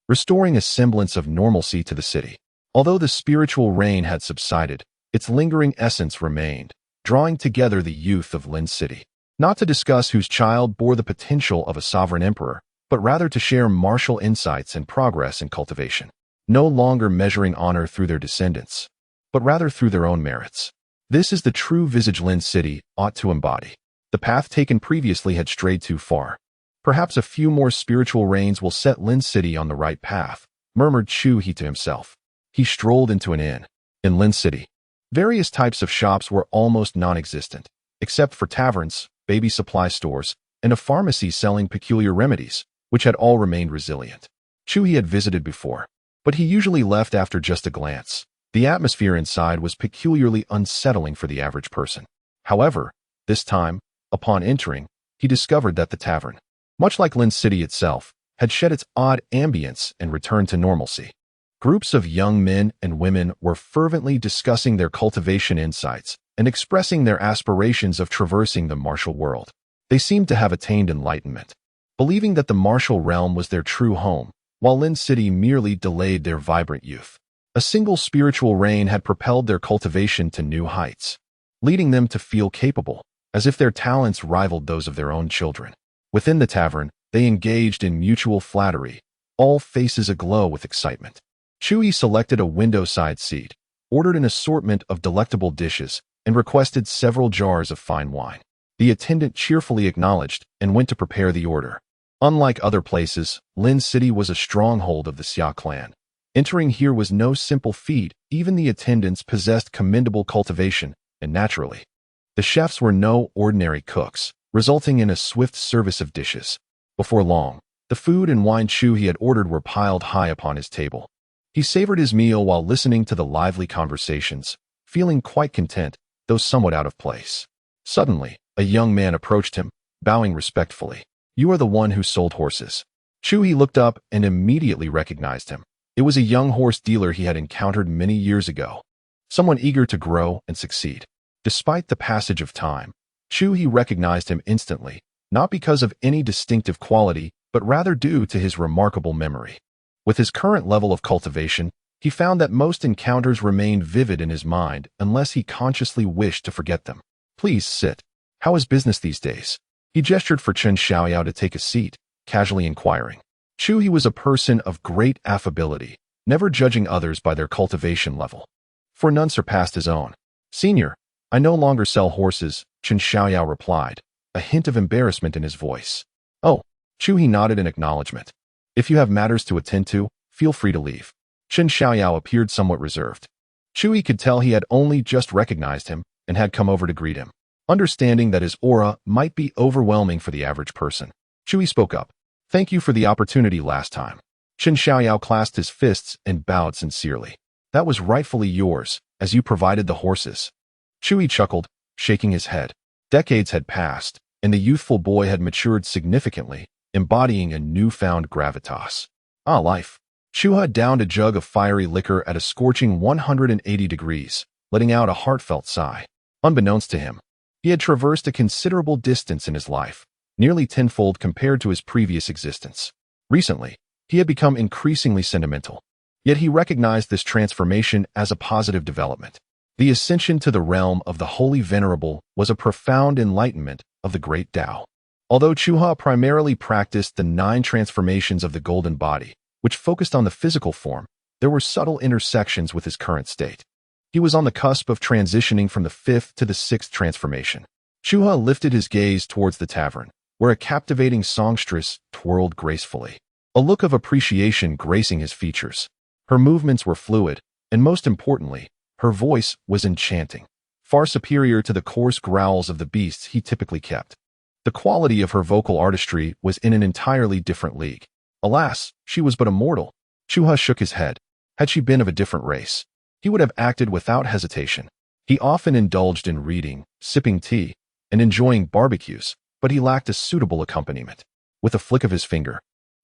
restoring a semblance of normalcy to the city. Although the spiritual rain had subsided, its lingering essence remained, drawing together the youth of Lin City. Not to discuss whose child bore the potential of a sovereign emperor, but rather to share martial insights and progress in cultivation, no longer measuring honor through their descendants, but rather through their own merits. This is the true visage Lin City ought to embody. The path taken previously had strayed too far. Perhaps a few more spiritual rains will set Lin City on the right path, murmured Chu He to himself. He strolled into an inn. In Lin City, various types of shops were almost non-existent, except for taverns, baby supply stores, and a pharmacy selling peculiar remedies, which had all remained resilient. Chu He had visited before, but he usually left after just a glance. The atmosphere inside was peculiarly unsettling for the average person. However, this time, upon entering, he discovered that the tavern, much like Lin City itself, had shed its odd ambience and returned to normalcy. Groups of young men and women were fervently discussing their cultivation insights and expressing their aspirations of traversing the martial world. They seemed to have attained enlightenment, believing that the martial realm was their true home, while Lin City merely delayed their vibrant youth. A single spiritual rain had propelled their cultivation to new heights, leading them to feel capable, as if their talents rivaled those of their own children. Within the tavern, they engaged in mutual flattery, all faces aglow with excitement. Chu He selected a window-side seat, ordered an assortment of delectable dishes, and requested several jars of fine wine. The attendant cheerfully acknowledged and went to prepare the order. Unlike other places, Lin City was a stronghold of the Xia Clan. Entering here was no simple feat. Even the attendants possessed commendable cultivation, and naturally. The chefs were no ordinary cooks, resulting in a swift service of dishes. Before long, the food and wine Chu He had ordered were piled high upon his table. He savored his meal while listening to the lively conversations, feeling quite content, though somewhat out of place. Suddenly, a young man approached him, bowing respectfully. "You are the one who sold horses." Chu He looked up and immediately recognized him. It was a young horse dealer he had encountered many years ago. Someone eager to grow and succeed. Despite the passage of time, Chu He recognized him instantly, not because of any distinctive quality, but rather due to his remarkable memory. With his current level of cultivation, he found that most encounters remained vivid in his mind unless he consciously wished to forget them. "Please sit. How is business these days?" He gestured for Chen Xiaoyao to take a seat, casually inquiring. Chu He was a person of great affability, never judging others by their cultivation level, for none surpassed his own. "Senior, I no longer sell horses," Chen Xiaoyao replied, a hint of embarrassment in his voice. "Oh," Chu He nodded in acknowledgement. "If you have matters to attend to, feel free to leave." Chen Xiaoyao appeared somewhat reserved. Chu He could tell he had only just recognized him and had come over to greet him. Understanding that his aura might be overwhelming for the average person, Chu He spoke up. "Thank you for the opportunity last time." Chen Xiaoyao clasped his fists and bowed sincerely. "That was rightfully yours, as you provided the horses." Chu He chuckled, shaking his head. Decades had passed, and the youthful boy had matured significantly, embodying a newfound gravitas. Ah, life. Chu He downed a jug of fiery liquor at a scorching 180 degrees, letting out a heartfelt sigh. Unbeknownst to him, he had traversed a considerable distance in his life, nearly tenfold compared to his previous existence. Recently, he had become increasingly sentimental, yet he recognized this transformation as a positive development. The ascension to the realm of the Holy Venerable was a profound enlightenment of the great Tao. Although Chu He primarily practiced the 9 transformations of the golden body, which focused on the physical form, there were subtle intersections with his current state. He was on the cusp of transitioning from the 5th to the 6th transformation. Chu He lifted his gaze towards the tavern, where a captivating songstress twirled gracefully, a look of appreciation gracing his features. Her movements were fluid, and most importantly, her voice was enchanting, far superior to the coarse growls of the beasts he typically kept. The quality of her vocal artistry was in an entirely different league. Alas, she was but a mortal. Chu He shook his head. Had she been of a different race, he would have acted without hesitation. He often indulged in reading, sipping tea, and enjoying barbecues, but he lacked a suitable accompaniment. With a flick of his finger,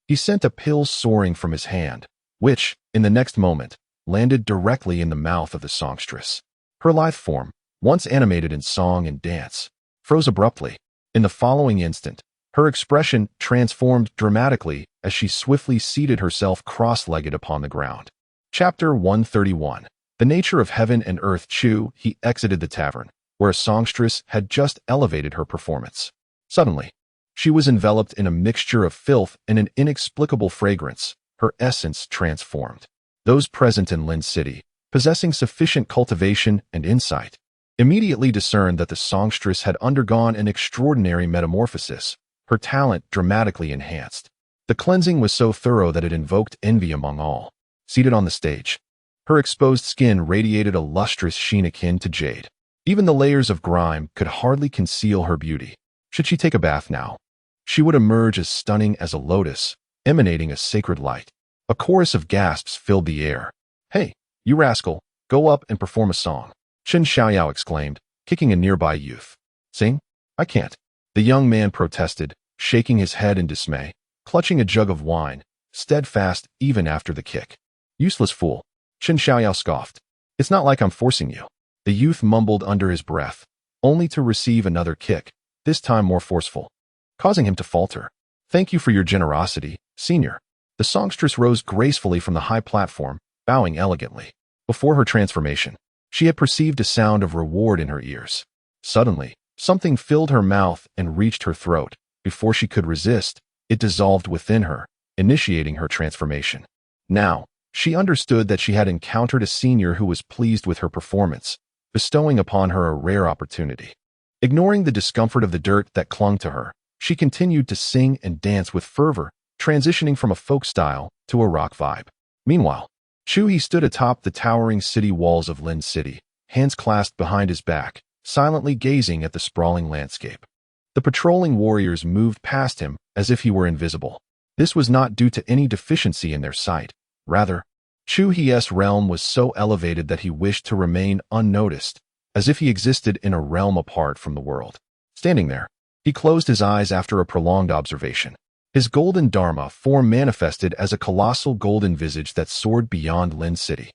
he sent a pill soaring from his hand, which, in the next moment, landed directly in the mouth of the songstress. Her lithe form, once animated in song and dance, froze abruptly. In the following instant, her expression transformed dramatically as she swiftly seated herself cross-legged upon the ground. Chapter 131. The Nature of Heaven and Earth. Chu He exited the tavern, where a songstress had just elevated her performance. Suddenly, she was enveloped in a mixture of filth and an inexplicable fragrance, her essence transformed. Those present in Lin City, possessing sufficient cultivation and insight, immediately discerned that the songstress had undergone an extraordinary metamorphosis, her talent dramatically enhanced. The cleansing was so thorough that it invoked envy among all. Seated on the stage, her exposed skin radiated a lustrous sheen akin to jade. Even the layers of grime could hardly conceal her beauty. Should she take a bath now, she would emerge as stunning as a lotus, emanating a sacred light. A chorus of gasps filled the air. "Hey, you rascal, go up and perform a song," Chen Xiaoyao exclaimed, kicking a nearby youth. "Sing? I can't," the young man protested, shaking his head in dismay, clutching a jug of wine, steadfast even after the kick. "Useless fool," Chen Xiaoyao scoffed. "It's not like I'm forcing you." The youth mumbled under his breath, only to receive another kick, this time more forceful, causing him to falter. "Thank you for your generosity, senior." The songstress rose gracefully from the high platform, bowing elegantly. Before her transformation, she had perceived a sound of reward in her ears. Suddenly, something filled her mouth and reached her throat. Before she could resist, it dissolved within her, initiating her transformation. Now, she understood that she had encountered a senior who was pleased with her performance, bestowing upon her a rare opportunity. Ignoring the discomfort of the dirt that clung to her, she continued to sing and dance with fervor, transitioning from a folk style to a rock vibe. Meanwhile, Chu He stood atop the towering city walls of Lin City, hands clasped behind his back, silently gazing at the sprawling landscape. The patrolling warriors moved past him as if he were invisible. This was not due to any deficiency in their sight. Rather, Chu He's realm was so elevated that he wished to remain unnoticed, as if he existed in a realm apart from the world. Standing there, he closed his eyes after a prolonged observation. His golden Dharma form manifested as a colossal golden visage that soared beyond Lin City,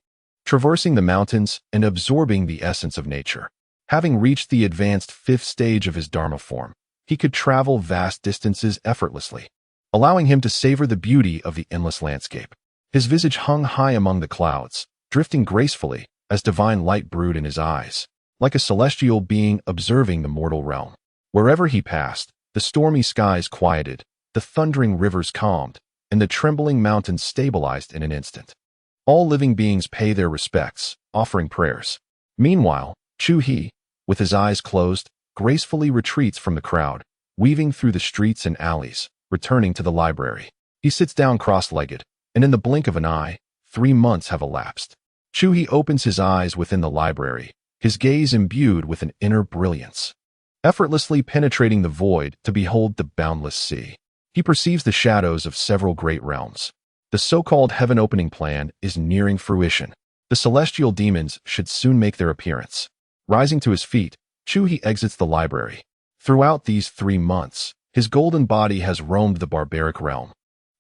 traversing the mountains and absorbing the essence of nature. Having reached the advanced 5th stage of his Dharma form, he could travel vast distances effortlessly, allowing him to savor the beauty of the endless landscape. His visage hung high among the clouds, drifting gracefully as divine light brewed in his eyes, like a celestial being observing the mortal realm. Wherever he passed, the stormy skies quieted, the thundering rivers calmed, and the trembling mountains stabilized in an instant. All living beings pay their respects, offering prayers. Meanwhile, Chu He, with his eyes closed, gracefully retreats from the crowd, weaving through the streets and alleys, returning to the library. He sits down cross-legged, and in the blink of an eye, 3 months have elapsed. Chu He opens his eyes within the library, his gaze imbued with an inner brilliance, effortlessly penetrating the void to behold the boundless sea. He perceives the shadows of several great realms. The so-called heaven-opening plan is nearing fruition. The celestial demons should soon make their appearance. Rising to his feet, Chu He exits the library. Throughout these 3 months, his golden body has roamed the barbaric realm,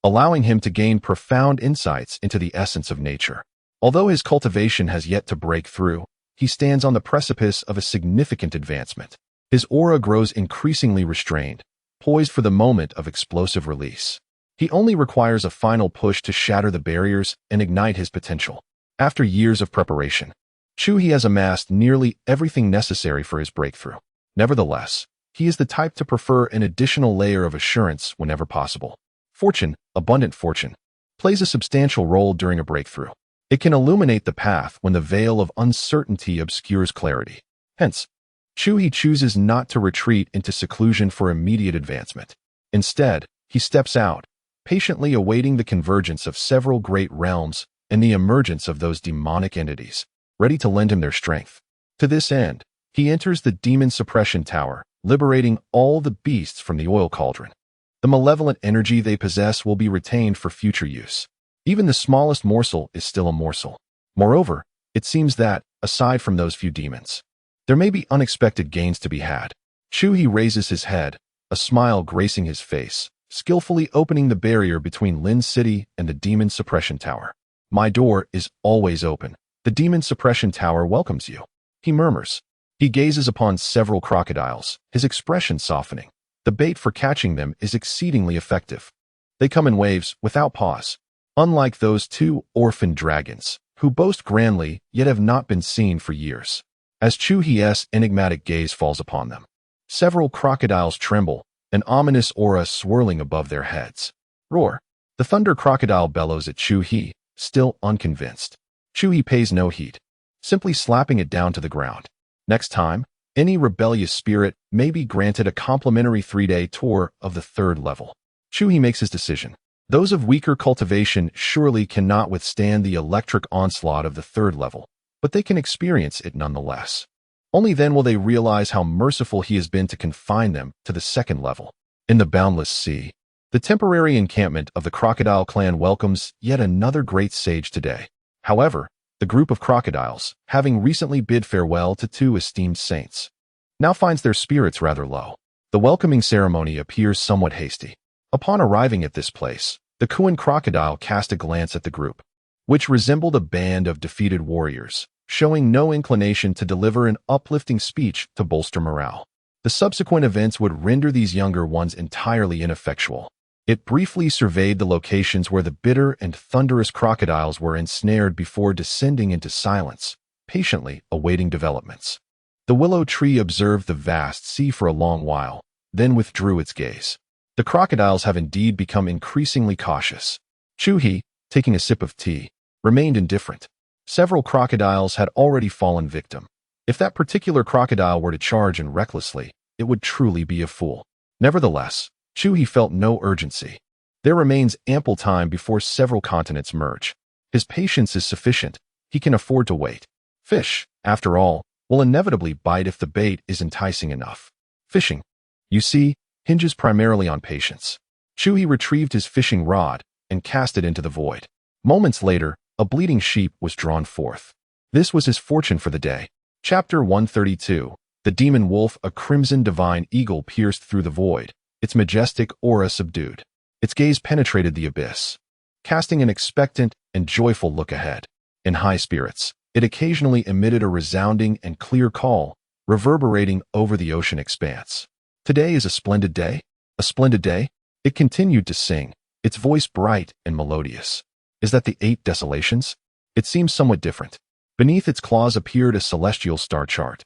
allowing him to gain profound insights into the essence of nature. Although his cultivation has yet to break through, he stands on the precipice of a significant advancement. His aura grows increasingly restrained, poised for the moment of explosive release. He only requires a final push to shatter the barriers and ignite his potential. After years of preparation, Chu He has amassed nearly everything necessary for his breakthrough. Nevertheless, he is the type to prefer an additional layer of assurance whenever possible. Fortune, abundant fortune, plays a substantial role during a breakthrough. It can illuminate the path when the veil of uncertainty obscures clarity. Hence, Chu He chooses not to retreat into seclusion for immediate advancement. Instead, he steps out, patiently awaiting the convergence of several great realms and the emergence of those demonic entities, ready to lend him their strength. To this end, he enters the demon suppression tower, liberating all the beasts from the oil cauldron. The malevolent energy they possess will be retained for future use. Even the smallest morsel is still a morsel. Moreover, it seems that, aside from those few demons, there may be unexpected gains to be had. Chu He raises his head, a smile gracing his face, skillfully opening the barrier between Lin City and the Demon Suppression Tower. My door is always open. The Demon Suppression Tower welcomes you, he murmurs. He gazes upon several crocodiles, his expression softening. The bait for catching them is exceedingly effective. They come in waves, without pause. Unlike those 2 orphan dragons, who boast grandly yet have not been seen for years. As Chu He's enigmatic gaze falls upon them, several crocodiles tremble, an ominous aura swirling above their heads. Roar! The thunder crocodile bellows at Chu He, still unconvinced. Chu He pays no heed, simply slapping it down to the ground. Next time, any rebellious spirit may be granted a complimentary 3-day tour of the 3rd level. Chu He makes his decision. Those of weaker cultivation surely cannot withstand the electric onslaught of the 3rd level, but they can experience it nonetheless. Only then will they realize how merciful he has been to confine them to the 2nd level. In the boundless sea, the temporary encampment of the Crocodile Clan welcomes yet another great sage today. However, the group of crocodiles, having recently bid farewell to 2 esteemed saints, now finds their spirits rather low. The welcoming ceremony appears somewhat hasty. Upon arriving at this place, the Kuan crocodile cast a glance at the group, which resembled a band of defeated warriors, showing no inclination to deliver an uplifting speech to bolster morale. The subsequent events would render these younger ones entirely ineffectual. It briefly surveyed the locations where the bitter and thunderous crocodiles were ensnared before descending into silence, patiently awaiting developments. The willow tree observed the vast sea for a long while, then withdrew its gaze. The crocodiles have indeed become increasingly cautious. Chu He, taking a sip of tea, remained indifferent. Several crocodiles had already fallen victim. If that particular crocodile were to charge in recklessly, it would truly be a fool. Nevertheless, Chu He felt no urgency. There remains ample time before several continents merge. His patience is sufficient. He can afford to wait. Fish, after all, will inevitably bite if the bait is enticing enough. Fishing, you see, hinges primarily on patience. Chu He retrieved his fishing rod and cast it into the void. Moments later, a bleeding sheep was drawn forth. This was his fortune for the day. Chapter 132. The demon wolf, a crimson divine eagle pierced through the void, its majestic aura subdued. Its gaze penetrated the abyss, casting an expectant and joyful look ahead. In high spirits, it occasionally emitted a resounding and clear call, reverberating over the ocean expanse. Today is a splendid day. A splendid day? It continued to sing, its voice bright and melodious. Is that the 8 desolations? It seems somewhat different. Beneath its claws appeared a celestial star chart.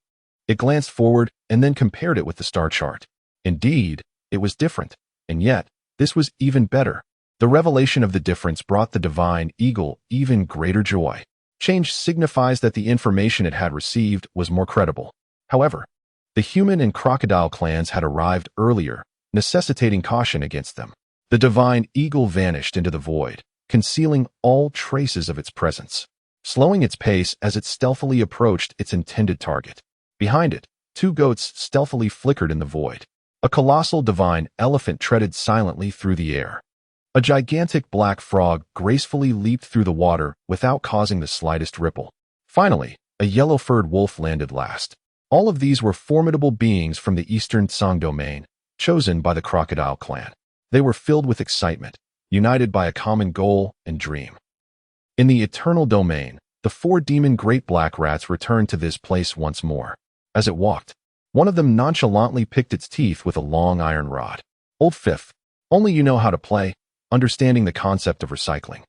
It glanced forward and then compared it with the star chart. Indeed, it was different, and yet, this was even better. The revelation of the difference brought the divine eagle even greater joy. Change signifies that the information it had received was more credible. However, the human and crocodile clans had arrived earlier, necessitating caution against them. The divine eagle vanished into the void, concealing all traces of its presence, slowing its pace as it stealthily approached its intended target. Behind it, 2 goats stealthily flickered in the void. A colossal divine elephant treaded silently through the air. A gigantic black frog gracefully leaped through the water without causing the slightest ripple. Finally, a yellow-furred wolf landed last. All of these were formidable beings from the eastern Tsang domain, chosen by the crocodile clan. They were filled with excitement, united by a common goal and dream. In the eternal domain, the 4 demon great black rats returned to this place once more. As it walked, one of them nonchalantly picked its teeth with a long iron rod. Old Fifth, only you know how to play, understanding the concept of recycling.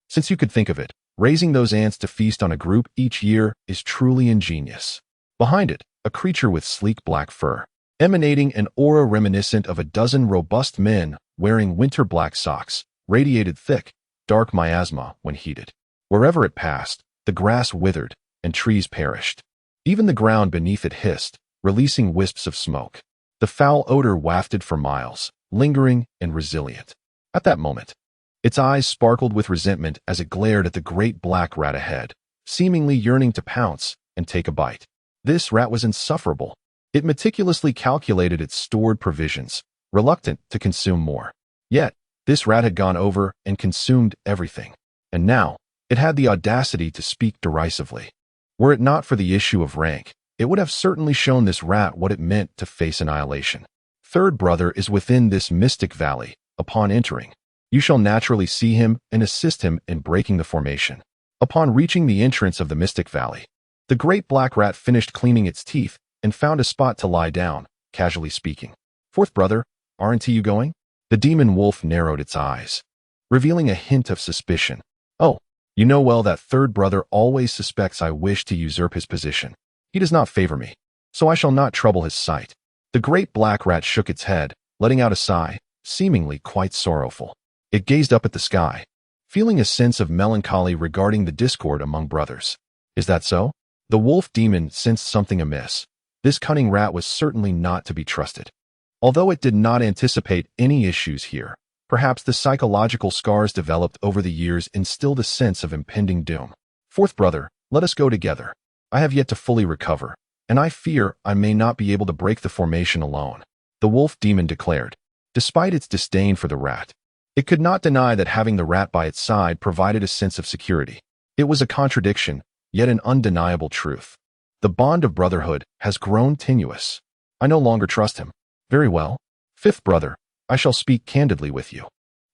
Since you could think of it, raising those ants to feast on a group each year is truly ingenious. Behind it, a creature with sleek black fur, emanating an aura reminiscent of a dozen robust men wearing winter black socks, radiated thick, dark miasma when heated. Wherever it passed, the grass withered and trees perished. Even the ground beneath it hissed, releasing wisps of smoke. The foul odor wafted for miles, lingering and resilient. At that moment, its eyes sparkled with resentment as it glared at the great black rat ahead, seemingly yearning to pounce and take a bite. This rat was insufferable. It meticulously calculated its stored provisions, reluctant to consume more. Yet, this rat had gone over and consumed everything. And now, it had the audacity to speak derisively. Were it not for the issue of rank, it would have certainly shown this rat what it meant to face annihilation. Third brother is within this mystic valley. Upon entering, you shall naturally see him and assist him in breaking the formation. Upon reaching the entrance of the mystic valley, the great black rat finished cleaning its teeth and found a spot to lie down, casually speaking. Fourth brother, aren't you going? The demon wolf narrowed its eyes, revealing a hint of suspicion. Oh, you know well that third brother always suspects I wish to usurp his position. He does not favor me, so I shall not trouble his sight. The great black rat shook its head, letting out a sigh, seemingly quite sorrowful. It gazed up at the sky, feeling a sense of melancholy regarding the discord among brothers. Is that so? The wolf demon sensed something amiss. This cunning rat was certainly not to be trusted. Although it did not anticipate any issues here, perhaps the psychological scars developed over the years instilled a sense of impending doom. Fourth brother, let us go together. I have yet to fully recover, and I fear I may not be able to break the formation alone, the wolf demon declared. Despite its disdain for the rat, it could not deny that having the rat by its side provided a sense of security. It was a contradiction, yet an undeniable truth. The bond of brotherhood has grown tenuous. I no longer trust him. Very well. Fifth brother, I shall speak candidly with you.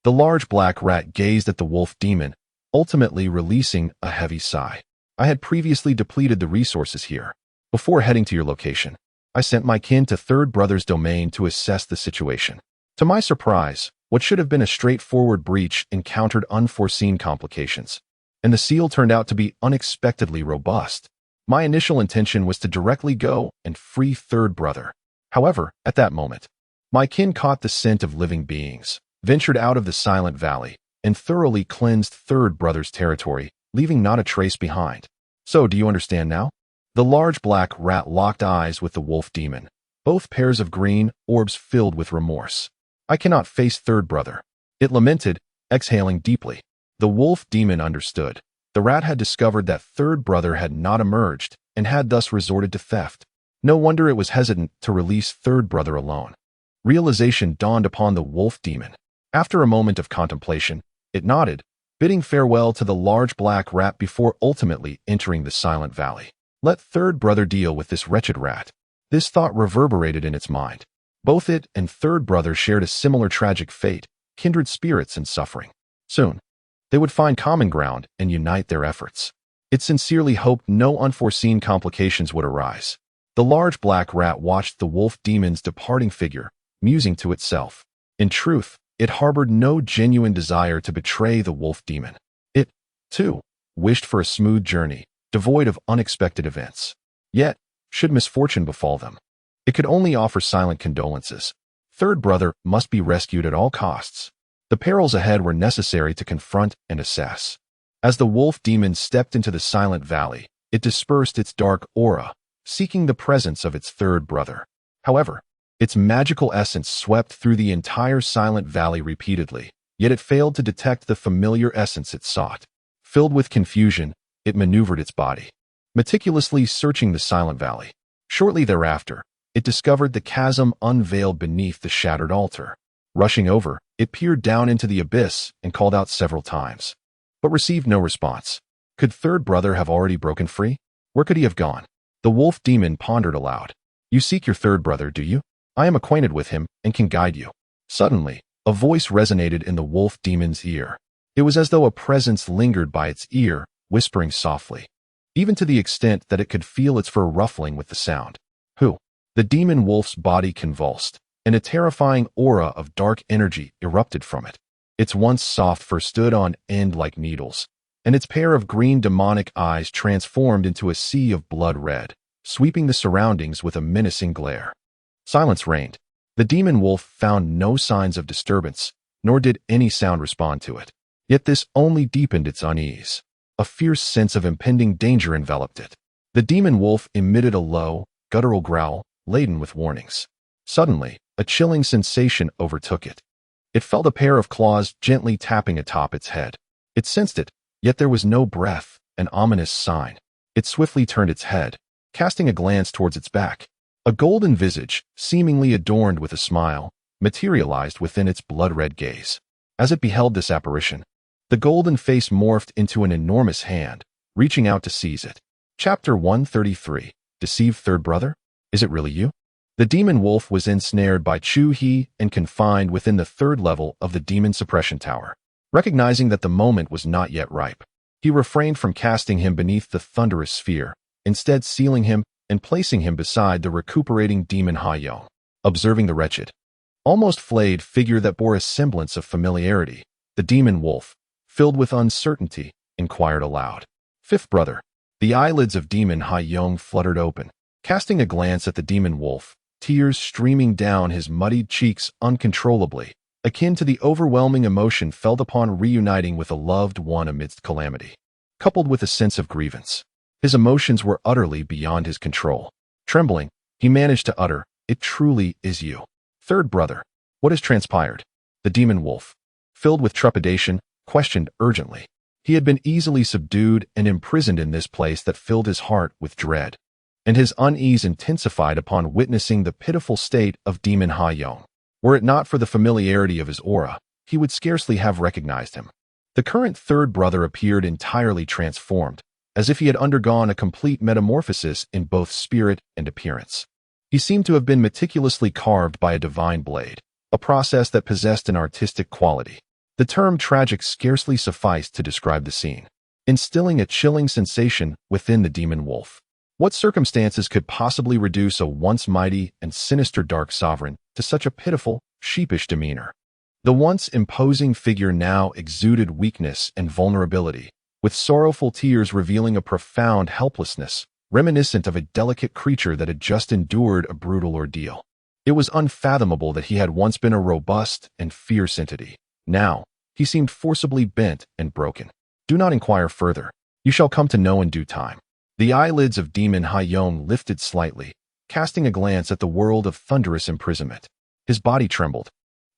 The large black rat gazed at the wolf demon, ultimately releasing a heavy sigh. I had previously depleted the resources here. Before heading to your location, I sent my kin to third brother's domain to assess the situation. To my surprise, what should have been a straightforward breach encountered unforeseen complications, and the seal turned out to be unexpectedly robust. My initial intention was to directly go and free third brother. However, at that moment, my kin caught the scent of living beings, ventured out of the silent valley, and thoroughly cleansed third brother's territory, leaving not a trace behind. So, do you understand now? The large black rat locked eyes with the wolf demon, both pairs of green orbs filled with remorse. I cannot face third brother. It lamented, exhaling deeply. The wolf demon understood. The rat had discovered that third brother had not emerged, and had thus resorted to theft. No wonder it was hesitant to release third brother alone. Realization dawned upon the wolf demon. After a moment of contemplation, it nodded, bidding farewell to the large black rat before ultimately entering the silent valley. Let third brother deal with this wretched rat. This thought reverberated in its mind. Both it and third brother shared a similar tragic fate, kindred spirits in suffering. Soon, they would find common ground and unite their efforts. It sincerely hoped no unforeseen complications would arise. The large black rat watched the wolf demon's departing figure, musing to itself. In truth, it harbored no genuine desire to betray the wolf demon. It, too, wished for a smooth journey, devoid of unexpected events. Yet, should misfortune befall them, it could only offer silent condolences. Third brother must be rescued at all costs. The perils ahead were necessary to confront and assess. As the wolf demon stepped into the silent valley, it dispersed its dark aura, seeking the presence of its third brother. However, its magical essence swept through the entire silent valley repeatedly, yet it failed to detect the familiar essence it sought. Filled with confusion, it maneuvered its body, meticulously searching the silent valley. Shortly thereafter, it discovered the chasm unveiled beneath the shattered altar. Rushing over, it peered down into the abyss and called out several times, but received no response. Could third brother have already broken free? Where could he have gone? The wolf demon pondered aloud. You seek your third brother, do you? I am acquainted with him and can guide you. Suddenly, a voice resonated in the wolf demon's ear. It was as though a presence lingered by its ear, whispering softly, even to the extent that it could feel its fur ruffling with the sound. Who? The demon wolf's body convulsed, and a terrifying aura of dark energy erupted from it. Its once soft fur stood on end like needles, and its pair of green demonic eyes transformed into a sea of blood red, sweeping the surroundings with a menacing glare. Silence reigned. The demon wolf found no signs of disturbance, nor did any sound respond to it. Yet this only deepened its unease. A fierce sense of impending danger enveloped it. The demon wolf emitted a low, guttural growl, laden with warnings. Suddenly, a chilling sensation overtook it. It felt a pair of claws gently tapping atop its head. It sensed it, yet there was no breath, an ominous sign. It swiftly turned its head, casting a glance towards its back. A golden visage, seemingly adorned with a smile, materialized within its blood-red gaze. As it beheld this apparition, the golden face morphed into an enormous hand, reaching out to seize it. Chapter 133. Deceived Third Brother? Is it really you? The demon wolf was ensnared by Chu He and confined within the third level of the demon suppression tower. Recognizing that the moment was not yet ripe, he refrained from casting him beneath the thunderous sphere, instead sealing him and placing him beside the recuperating demon Dahuang. Observing the wretched, almost flayed figure that bore a semblance of familiarity, the demon wolf, filled with uncertainty, inquired aloud. Fifth brother. The eyelids of demon Dahuang fluttered open. Casting a glance at the demon wolf, tears streaming down his muddied cheeks uncontrollably, akin to the overwhelming emotion felt upon reuniting with a loved one amidst calamity, coupled with a sense of grievance. His emotions were utterly beyond his control. Trembling, he managed to utter, "It truly is you. Third brother, what has transpired?" The demon wolf, filled with trepidation, questioned urgently. He had been easily subdued and imprisoned in this place that filled his heart with dread, and his unease intensified upon witnessing the pitiful state of demon Dahuang. Were it not for the familiarity of his aura, he would scarcely have recognized him. The current third brother appeared entirely transformed, as if he had undergone a complete metamorphosis in both spirit and appearance. He seemed to have been meticulously carved by a divine blade, a process that possessed an artistic quality. The term tragic scarcely sufficed to describe the scene, instilling a chilling sensation within the demon wolf. What circumstances could possibly reduce a once mighty and sinister dark sovereign to such a pitiful, sheepish demeanor? The once imposing figure now exuded weakness and vulnerability, with sorrowful tears revealing a profound helplessness, reminiscent of a delicate creature that had just endured a brutal ordeal. It was unfathomable that he had once been a robust and fierce entity. Now, he seemed forcibly bent and broken. Do not inquire further. You shall come to know in due time. The eyelids of demon Dahuang lifted slightly, casting a glance at the world of thunderous imprisonment. His body trembled,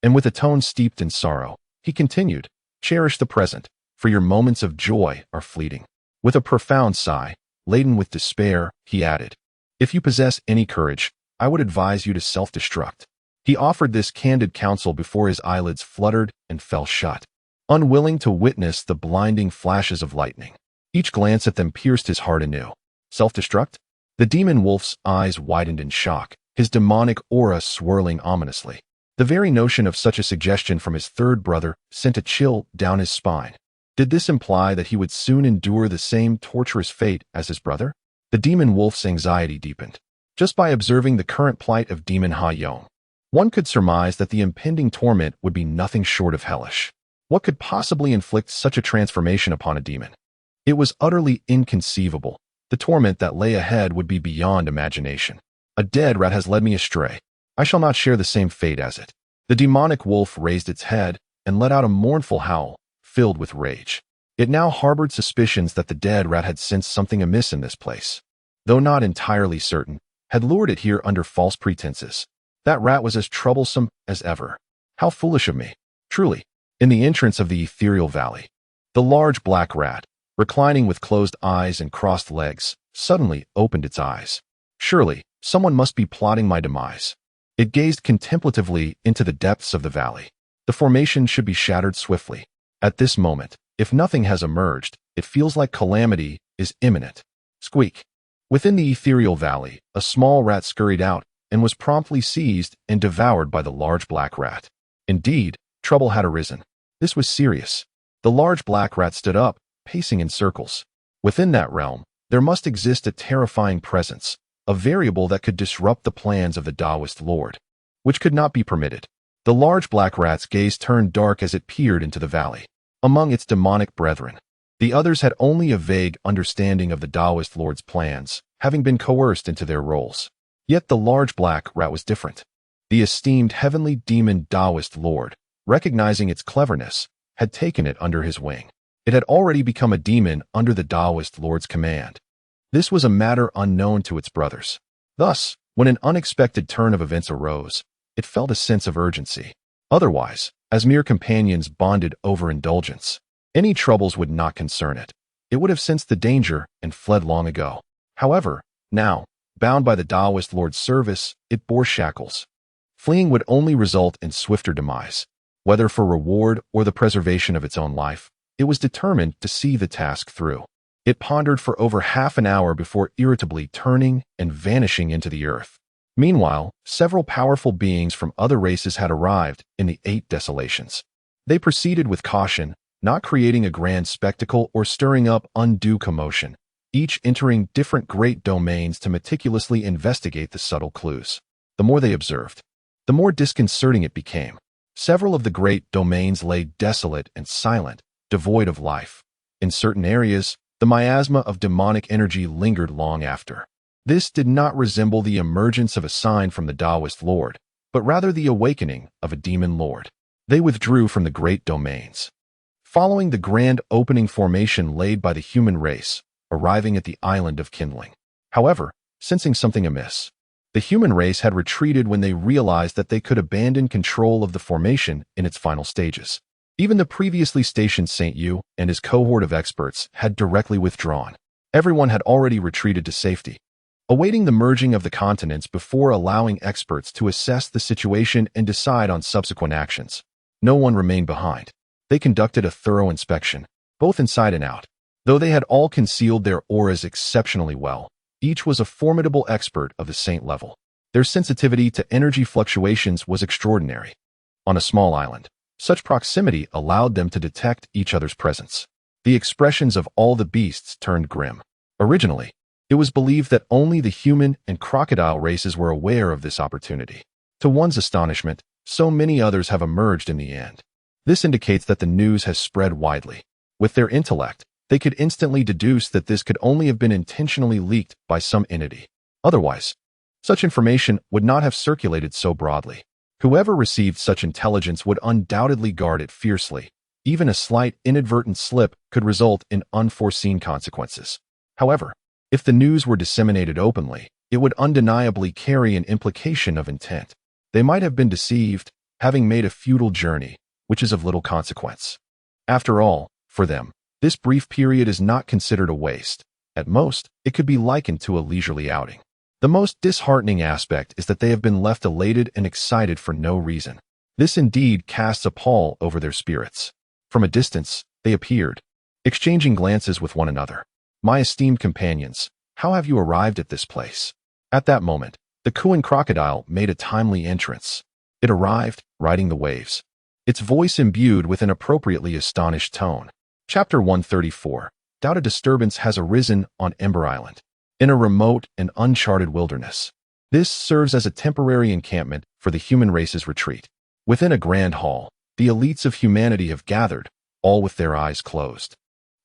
and with a tone steeped in sorrow, he continued, "Cherish the present, for your moments of joy are fleeting." With a profound sigh, Laden with despair, he added, "If you possess any courage, I would advise you to self-destruct." He offered this candid counsel before his eyelids fluttered and fell shut, unwilling to witness the blinding flashes of lightning. Each glance at them pierced his heart anew. Self-destruct? The demon wolf's eyes widened in shock, his demonic aura swirling ominously. The very notion of such a suggestion from his third brother sent a chill down his spine. Did this imply that he would soon endure the same torturous fate as his brother? The demon wolf's anxiety deepened. Just by observing the current plight of Demon Ha Yong, one could surmise that the impending torment would be nothing short of hellish. What could possibly inflict such a transformation upon a demon? It was utterly inconceivable. The torment that lay ahead would be beyond imagination. A dead rat has led me astray. I shall not share the same fate as it. The demonic wolf raised its head and let out a mournful howl, filled with rage. It now harbored suspicions that the dead rat had sensed something amiss in this place. Though not entirely certain, had lured it here under false pretenses. That rat was as troublesome as ever. How foolish of me. Truly. In the entrance of the ethereal valley, the large black rat, reclining with closed eyes and crossed legs, suddenly opened its eyes. Surely, someone must be plotting my demise. It gazed contemplatively into the depths of the valley. The formation should be shattered swiftly. At this moment, if nothing has emerged, it feels like calamity is imminent. Squeak. Within the ethereal valley, a small rat scurried out and was promptly seized and devoured by the large black rat. Indeed, trouble had arisen. This was serious. The large black rat stood up, pacing in circles. Within that realm, there must exist a terrifying presence, a variable that could disrupt the plans of the Taoist Lord, which could not be permitted. The large black rat's gaze turned dark as it peered into the valley. Among its demonic brethren, the others had only a vague understanding of the Taoist Lord's plans, having been coerced into their roles. Yet the large black rat was different. The esteemed heavenly demon Taoist Lord, recognizing its cleverness, had taken it under his wing. It had already become a demon under the Taoist Lord's command. This was a matter unknown to its brothers. Thus, when an unexpected turn of events arose, it felt a sense of urgency. Otherwise, as mere companions bonded over indulgence, any troubles would not concern it. It would have sensed the danger and fled long ago. However, now, bound by the Taoist Lord's service, it bore shackles. Fleeing would only result in swifter demise. Whether for reward or the preservation of its own life, it was determined to see the task through. It pondered for over half an hour before irritably turning and vanishing into the earth. Meanwhile, several powerful beings from other races had arrived in the 8 desolations. They proceeded with caution, not creating a grand spectacle or stirring up undue commotion, each entering different great domains to meticulously investigate the subtle clues. The more they observed, the more disconcerting it became. Several of the great domains lay desolate and silent, devoid of life. In certain areas, the miasma of demonic energy lingered long after. This did not resemble the emergence of a sign from the Taoist Lord, but rather the awakening of a demon lord. They withdrew from the great domains, following the grand opening formation laid by the human race, arriving at the island of kindling. However, sensing something amiss, the human race had retreated when they realized that they could abandon control of the formation in its final stages. Even the previously stationed Saint Yu and his cohort of experts had directly withdrawn. Everyone had already retreated to safety, awaiting the merging of the continents before allowing experts to assess the situation and decide on subsequent actions. No one remained behind. They conducted a thorough inspection, both inside and out. Though they had all concealed their auras exceptionally well, each was a formidable expert of the saint level. Their sensitivity to energy fluctuations was extraordinary. On a small island, such proximity allowed them to detect each other's presence. The expressions of all the beasts turned grim. Originally, it was believed that only the human and crocodile races were aware of this opportunity. To one's astonishment, so many others have emerged in the end. This indicates that the news has spread widely. With their intellect, they could instantly deduce that this could only have been intentionally leaked by some entity. Otherwise, such information would not have circulated so broadly. Whoever received such intelligence would undoubtedly guard it fiercely. Even a slight inadvertent slip could result in unforeseen consequences. However, if the news were disseminated openly, it would undeniably carry an implication of intent. They might have been deceived, having made a futile journey, which is of little consequence. After all, for them, this brief period is not considered a waste. At most, it could be likened to a leisurely outing. The most disheartening aspect is that they have been left elated and excited for no reason. This indeed casts a pall over their spirits. From a distance, they appeared, exchanging glances with one another. "My esteemed companions, how have you arrived at this place?" At that moment, the cooing crocodile made a timely entrance. It arrived, riding the waves, its voice imbued with an appropriately astonished tone. Chapter 134. Doubt a disturbance has arisen on Ember Island, in a remote and uncharted wilderness. This serves as a temporary encampment for the human race's retreat. Within a grand hall, the elites of humanity have gathered, all with their eyes closed,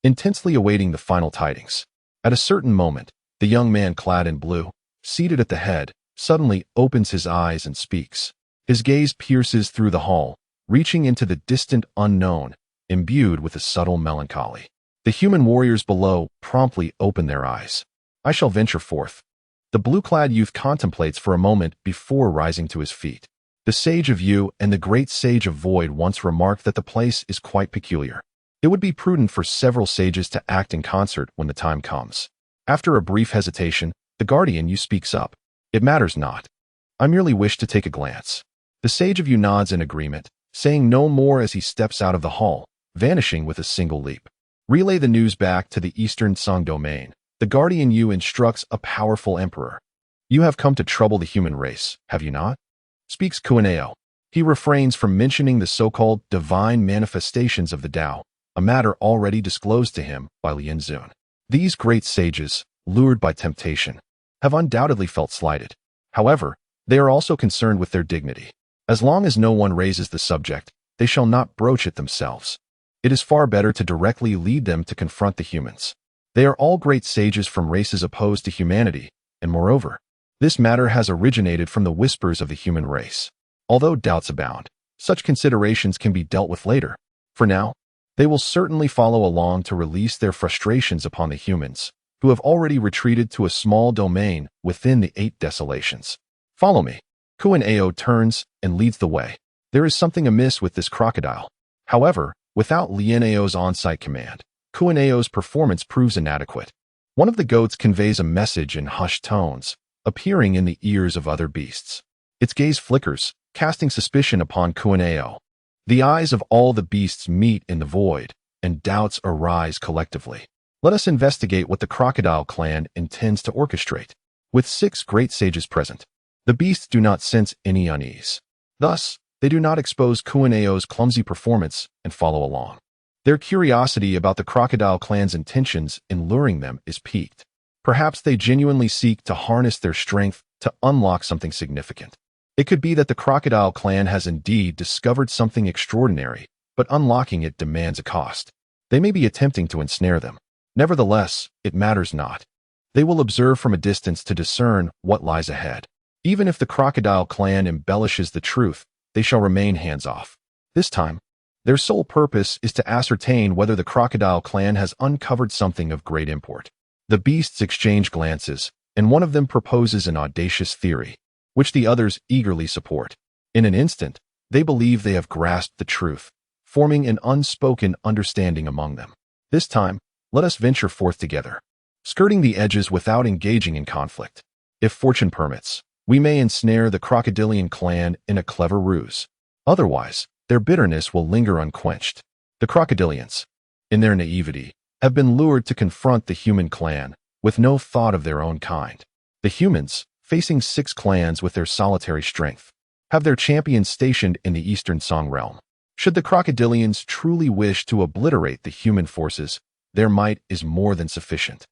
intensely awaiting the final tidings. At a certain moment, the young man clad in blue, seated at the head, suddenly opens his eyes and speaks. His gaze pierces through the hall, reaching into the distant unknown, imbued with a subtle melancholy. The human warriors below promptly open their eyes. "I shall venture forth." The blue-clad youth contemplates for a moment before rising to his feet. The Sage of Yu and the Great Sage of Void once remarked that the place is quite peculiar. It would be prudent for several sages to act in concert when the time comes. After a brief hesitation, the guardian Yu speaks up. "It matters not. I merely wish to take a glance." The Sage of Yu nods in agreement, saying no more as he steps out of the hall, vanishing with a single leap. Relay the news back to the Eastern Song domain. The guardian Yu instructs a powerful emperor. "You have come to trouble the human race, have you not?" Speaks Kuaneo. He refrains from mentioning the so-called divine manifestations of the Tao, a matter already disclosed to him by Lien Zun. These great sages, lured by temptation, have undoubtedly felt slighted. However, they are also concerned with their dignity. As long as no one raises the subject, they shall not broach it themselves. It is far better to directly lead them to confront the humans. They are all great sages from races opposed to humanity, and moreover, this matter has originated from the whispers of the human race. Although doubts abound, such considerations can be dealt with later. For now, they will certainly follow along to release their frustrations upon the humans, who have already retreated to a small domain within the 8 desolations. "Follow me." Kuan-Ao turns and leads the way. There is something amiss with this crocodile. However, without Lien-Ao's on-site command, Kuan-Ao's performance proves inadequate. One of the goats conveys a message in hushed tones, appearing in the ears of other beasts. Its gaze flickers, casting suspicion upon Kuan-Ao. The eyes of all the beasts meet in the void, and doubts arise collectively. Let us investigate what the Crocodile Clan intends to orchestrate. With 6 great sages present, the beasts do not sense any unease. Thus, they do not expose Kuan-Ao's clumsy performance and follow along. Their curiosity about the Crocodile Clan's intentions in luring them is piqued. Perhaps they genuinely seek to harness their strength to unlock something significant. It could be that the Crocodile Clan has indeed discovered something extraordinary, but unlocking it demands a cost. They may be attempting to ensnare them. Nevertheless, it matters not. They will observe from a distance to discern what lies ahead. Even if the Crocodile Clan embellishes the truth, they shall remain hands-off. This time, their sole purpose is to ascertain whether the Crocodile Clan has uncovered something of great import. The beasts exchange glances, and one of them proposes an audacious theory, which the others eagerly support. In an instant, they believe they have grasped the truth, forming an unspoken understanding among them. This time, let us venture forth together, skirting the edges without engaging in conflict. If fortune permits, we may ensnare the Crocodilian clan in a clever ruse. Otherwise, their bitterness will linger unquenched. The Crocodilians, in their naivety, have been lured to confront the human clan with no thought of their own kind. The humans, facing 6 clans with their solitary strength, have their champions stationed in the Eastern Song realm. Should the Crocodilians truly wish to obliterate the human forces, their might is more than sufficient.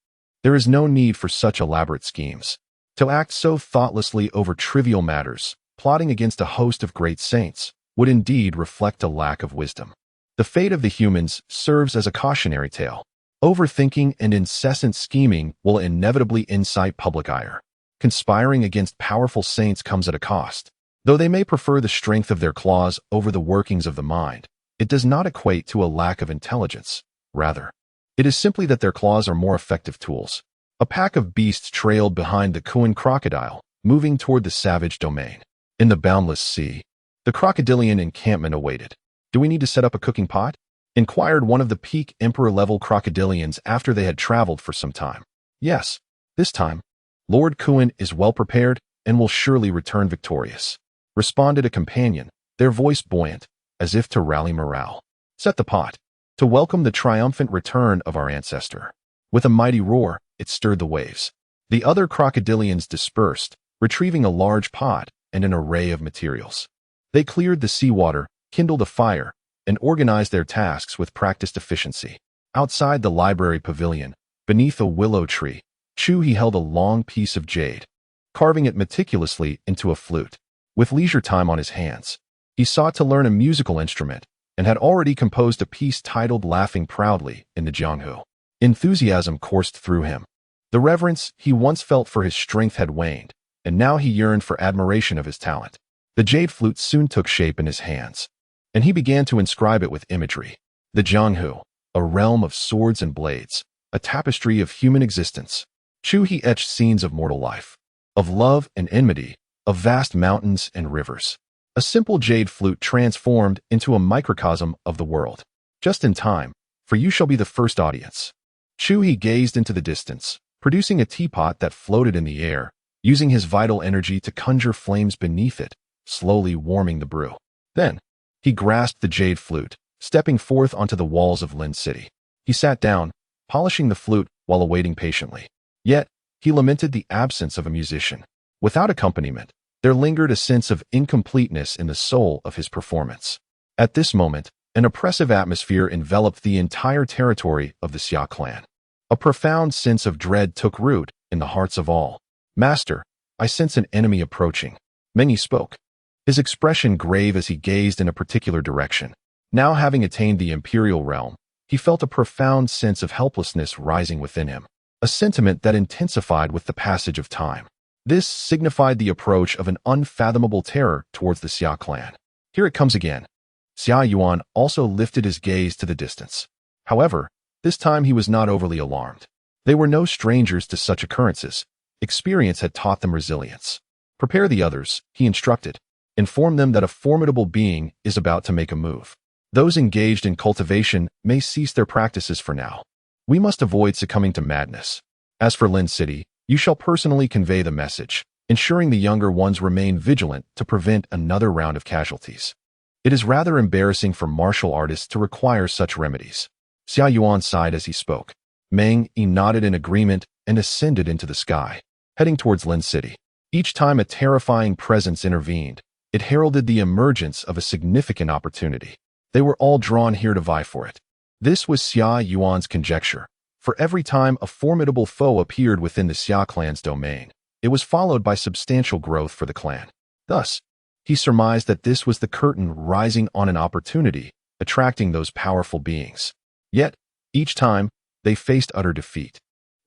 There is no need for such elaborate schemes. To act so thoughtlessly over trivial matters, plotting against a host of great saints, would indeed reflect a lack of wisdom. The fate of the humans serves as a cautionary tale. Overthinking and incessant scheming will inevitably incite public ire. Conspiring against powerful saints comes at a cost. Though they may prefer the strength of their claws over the workings of the mind, it does not equate to a lack of intelligence. Rather, it is simply that their claws are more effective tools. A pack of beasts trailed behind the Kuan crocodile, moving toward the savage domain. In the boundless sea, the crocodilian encampment awaited. "Do we need to set up a cooking pot?" inquired one of the peak emperor-level crocodilians after they had traveled for some time. Yes, this time, Lord Kuan is well prepared and will surely return victorious, responded a companion, their voice buoyant, as if to rally morale. Set the pot, to welcome the triumphant return of our ancestor. With a mighty roar, it stirred the waves. The other crocodilians dispersed, retrieving a large pot and an array of materials. They cleared the seawater, kindled a fire, and organized their tasks with practiced efficiency. Outside the library pavilion, beneath a willow tree, Chu He held a long piece of jade, carving it meticulously into a flute. With leisure time on his hands, he sought to learn a musical instrument and had already composed a piece titled Laughing Proudly in the Jianghu. Enthusiasm coursed through him. The reverence he once felt for his strength had waned, and now he yearned for admiration of his talent. The jade flute soon took shape in his hands, and he began to inscribe it with imagery. The Jianghu, a realm of swords and blades, a tapestry of human existence. Chu He etched scenes of mortal life, of love and enmity, of vast mountains and rivers. A simple jade flute transformed into a microcosm of the world. Just in time, for you shall be the first audience. Chu He gazed into the distance, producing a teapot that floated in the air, using his vital energy to conjure flames beneath it, slowly warming the brew. Then, he grasped the jade flute, stepping forth onto the walls of Lin City. He sat down, polishing the flute while awaiting patiently. Yet, he lamented the absence of a musician. Without accompaniment, there lingered a sense of incompleteness in the soul of his performance. At this moment, an oppressive atmosphere enveloped the entire territory of the Xia Clan. A profound sense of dread took root in the hearts of all. Master, I sense an enemy approaching. Mengi spoke, his expression grave as he gazed in a particular direction. Now having attained the imperial realm, he felt a profound sense of helplessness rising within him, a sentiment that intensified with the passage of time. This signified the approach of an unfathomable terror towards the Xia Clan. Here it comes again. Xia Yuan also lifted his gaze to the distance. However, this time he was not overly alarmed. They were no strangers to such occurrences. Experience had taught them resilience. Prepare the others, he instructed. Inform them that a formidable being is about to make a move. Those engaged in cultivation may cease their practices for now. We must avoid succumbing to madness. As for Lin City, you shall personally convey the message, ensuring the younger ones remain vigilant to prevent another round of casualties. It is rather embarrassing for martial artists to require such remedies. Xia Yuan sighed as he spoke. Meng Yi nodded in agreement and ascended into the sky, heading towards Lin City. Each time a terrifying presence intervened, it heralded the emergence of a significant opportunity. They were all drawn here to vie for it. This was Xia Yuan's conjecture. For every time a formidable foe appeared within the Xia clan's domain, it was followed by substantial growth for the clan. Thus, he surmised that this was the curtain rising on an opportunity, attracting those powerful beings. Yet, each time, they faced utter defeat.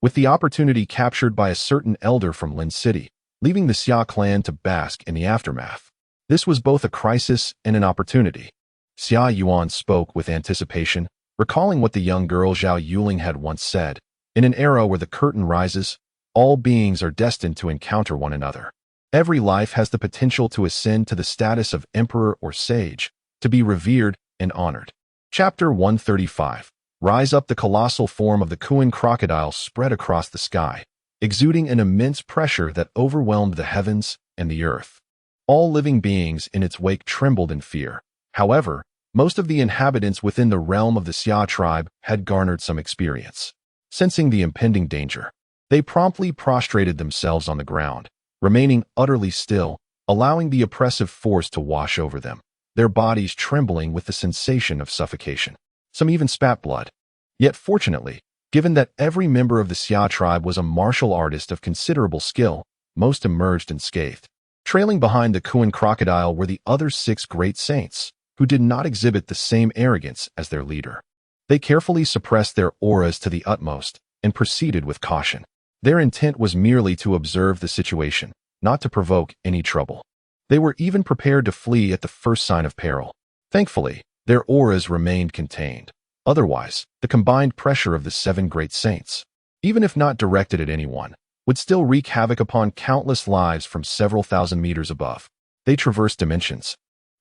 With the opportunity captured by a certain elder from Lin City, leaving the Xia clan to bask in the aftermath. This was both a crisis and an opportunity. Xia Yuan spoke with anticipation, recalling what the young girl Zhao Yuling had once said. In an era where the curtain rises, all beings are destined to encounter one another. Every life has the potential to ascend to the status of emperor or sage, to be revered and honored. Chapter 135. Rise up. The colossal form of the Kuan crocodile spread across the sky, exuding an immense pressure that overwhelmed the heavens and the earth. All living beings in its wake trembled in fear. However, most of the inhabitants within the realm of the Xia tribe had garnered some experience. Sensing the impending danger, they promptly prostrated themselves on the ground, remaining utterly still, allowing the oppressive force to wash over them, their bodies trembling with the sensation of suffocation. Some even spat blood. Yet fortunately, given that every member of the Xia tribe was a martial artist of considerable skill, most emerged unscathed. Trailing behind the Kuan crocodile were the other 6 great saints, who did not exhibit the same arrogance as their leader. They carefully suppressed their auras to the utmost and proceeded with caution. Their intent was merely to observe the situation, not to provoke any trouble. They were even prepared to flee at the first sign of peril. Thankfully, their auras remained contained. Otherwise, the combined pressure of the 7 great saints, even if not directed at anyone, would still wreak havoc upon countless lives from several thousand meters above. They traversed dimensions,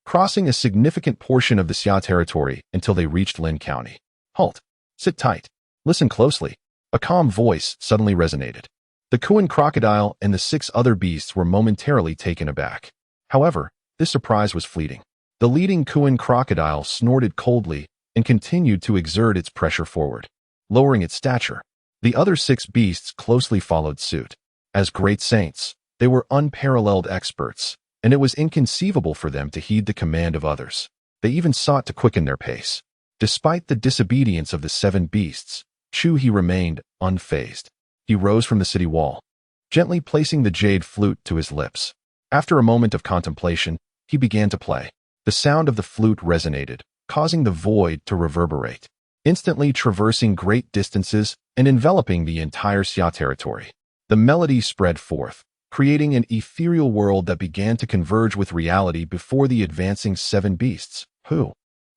crossing a significant portion of the Xia territory until they reached Lin County. Halt. Sit tight. Listen closely. A calm voice suddenly resonated. The Kuan crocodile and the 6 other beasts were momentarily taken aback. However, this surprise was fleeting. The leading Kuan crocodile snorted coldly and continued to exert its pressure forward, lowering its stature. The other 6 beasts closely followed suit. As great saints, they were unparalleled experts, and it was inconceivable for them to heed the command of others. They even sought to quicken their pace. Despite the disobedience of the 7 beasts, Chu He remained unfazed. He rose from the city wall, gently placing the jade flute to his lips. After a moment of contemplation, he began to play. The sound of the flute resonated, causing the void to reverberate, instantly traversing great distances and enveloping the entire Xia territory. The melody spread forth, creating an ethereal world that began to converge with reality before the advancing 7 beasts, who,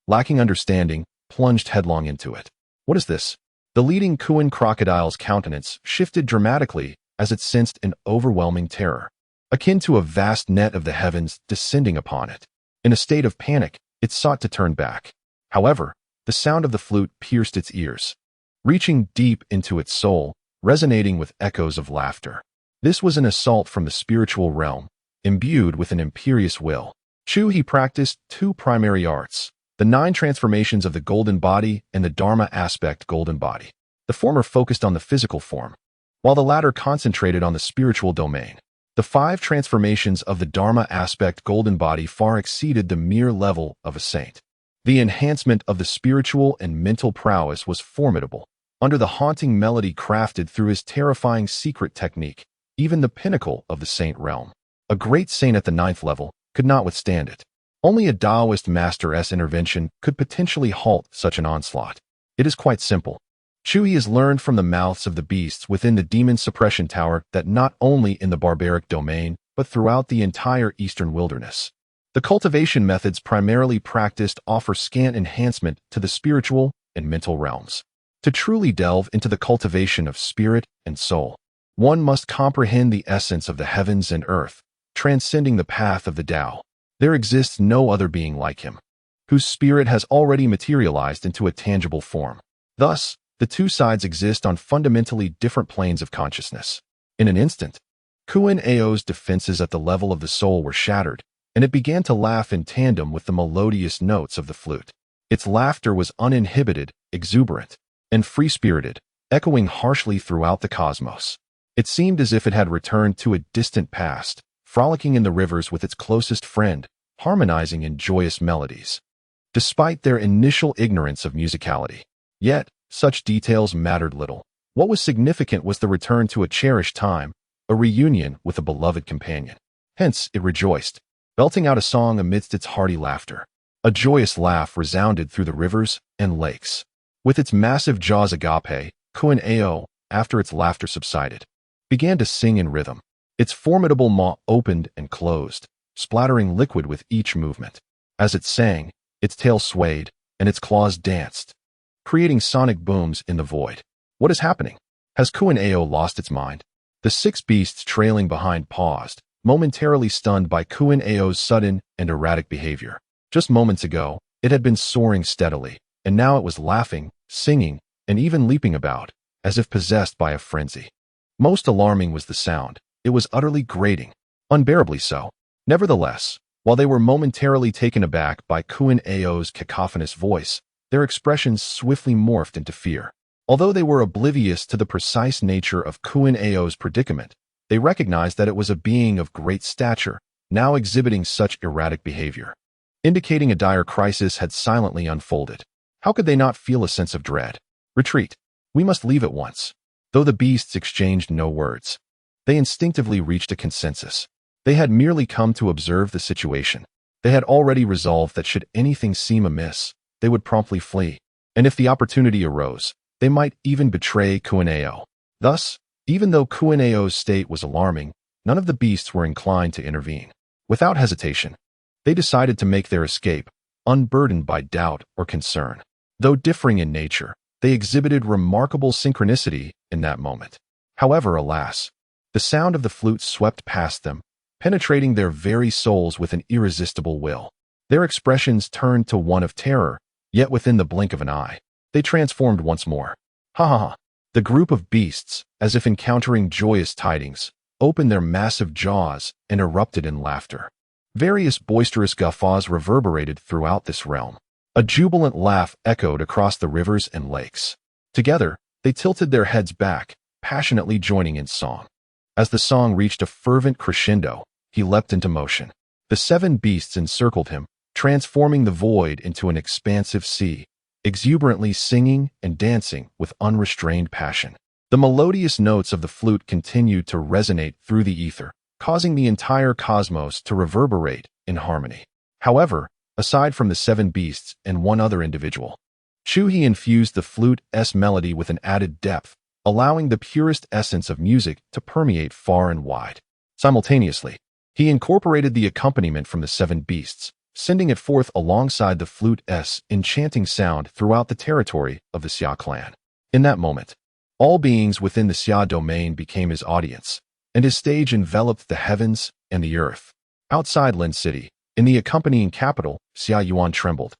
lacking understanding, plunged headlong into it. What is this? The leading Kuan crocodile's countenance shifted dramatically as it sensed an overwhelming terror, akin to a vast net of the heavens descending upon it. In a state of panic, it sought to turn back. However, the sound of the flute pierced its ears, reaching deep into its soul, resonating with echoes of laughter. This was an assault from the spiritual realm, imbued with an imperious will. Chu He practiced 2 primary arts, the 9 transformations of the golden body and the Dharma aspect golden body. The former focused on the physical form, while the latter concentrated on the spiritual domain. The 5 transformations of the Dharma aspect golden body far exceeded the mere level of a saint. The enhancement of the spiritual and mental prowess was formidable. Under the haunting melody crafted through his terrifying secret technique, even the pinnacle of the saint realm, a great saint at the 9th level, could not withstand it. Only a Taoist master's intervention could potentially halt such an onslaught. It is quite simple. Chu He has learned from the mouths of the beasts within the demon suppression tower that not only in the barbaric domain, but throughout the entire eastern wilderness, the cultivation methods primarily practiced offer scant enhancement to the spiritual and mental realms. To truly delve into the cultivation of spirit and soul, one must comprehend the essence of the heavens and earth, transcending the path of the Tao. There exists no other being like him, whose spirit has already materialized into a tangible form. Thus, the 2 sides exist on fundamentally different planes of consciousness. In an instant, Kuan Ao's defenses at the level of the soul were shattered, and it began to laugh in tandem with the melodious notes of the flute. Its laughter was uninhibited, exuberant, and free-spirited, echoing harshly throughout the cosmos. It seemed as if it had returned to a distant past, frolicking in the rivers with its closest friend, harmonizing in joyous melodies. Despite their initial ignorance of musicality, yet, such details mattered little. What was significant was the return to a cherished time, a reunion with a beloved companion. Hence, it rejoiced, belting out a song amidst its hearty laughter. A joyous laugh resounded through the rivers and lakes. With its massive jaws agape, Kuan Ao, after its laughter subsided, began to sing in rhythm. Its formidable maw opened and closed, splattering liquid with each movement. As it sang, its tail swayed, and its claws danced, creating sonic booms in the void. What is happening? Has Kuan Ao lost its mind? The 6 beasts trailing behind paused, momentarily stunned by Kuan Ao's sudden and erratic behavior. Just moments ago, it had been soaring steadily, and now it was laughing, singing, and even leaping about, as if possessed by a frenzy. Most alarming was the sound. It was utterly grating, unbearably so. Nevertheless, while they were momentarily taken aback by Kuan Ao's cacophonous voice, their expressions swiftly morphed into fear. Although they were oblivious to the precise nature of Kuan Ao's predicament, they recognized that it was a being of great stature, now exhibiting such erratic behavior, indicating a dire crisis had silently unfolded. How could they not feel a sense of dread? Retreat. We must leave at once. Though the beasts exchanged no words, they instinctively reached a consensus. They had merely come to observe the situation. They had already resolved that should anything seem amiss, they would promptly flee, and if the opportunity arose, they might even betray Kuan Ao. Thus, even though Kuan Ao's state was alarming, none of the beasts were inclined to intervene. Without hesitation, they decided to make their escape, unburdened by doubt or concern. Though differing in nature, they exhibited remarkable synchronicity in that moment. However, alas, the sound of the flute swept past them, penetrating their very souls with an irresistible will. Their expressions turned to one of terror, yet within the blink of an eye, they transformed once more. Ha ha ha! The group of beasts, as if encountering joyous tidings, opened their massive jaws and erupted in laughter. Various boisterous guffaws reverberated throughout this realm. A jubilant laugh echoed across the rivers and lakes. Together, they tilted their heads back, passionately joining in song. As the song reached a fervent crescendo, he leapt into motion. The 7 beasts encircled him, transforming the void into an expansive sea, exuberantly singing and dancing with unrestrained passion. The melodious notes of the flute continued to resonate through the ether, causing the entire cosmos to reverberate in harmony. However, aside from the 7 beasts and one other individual, Chu He infused the flute's melody with an added depth, allowing the purest essence of music to permeate far and wide. Simultaneously, he incorporated the accompaniment from the 7 beasts, sending it forth alongside the flute's enchanting sound throughout the territory of the Xia Clan. In that moment, all beings within the Xia domain became his audience, and his stage enveloped the heavens and the earth. Outside Lin City, in the accompanying capital, Xia Yuan trembled,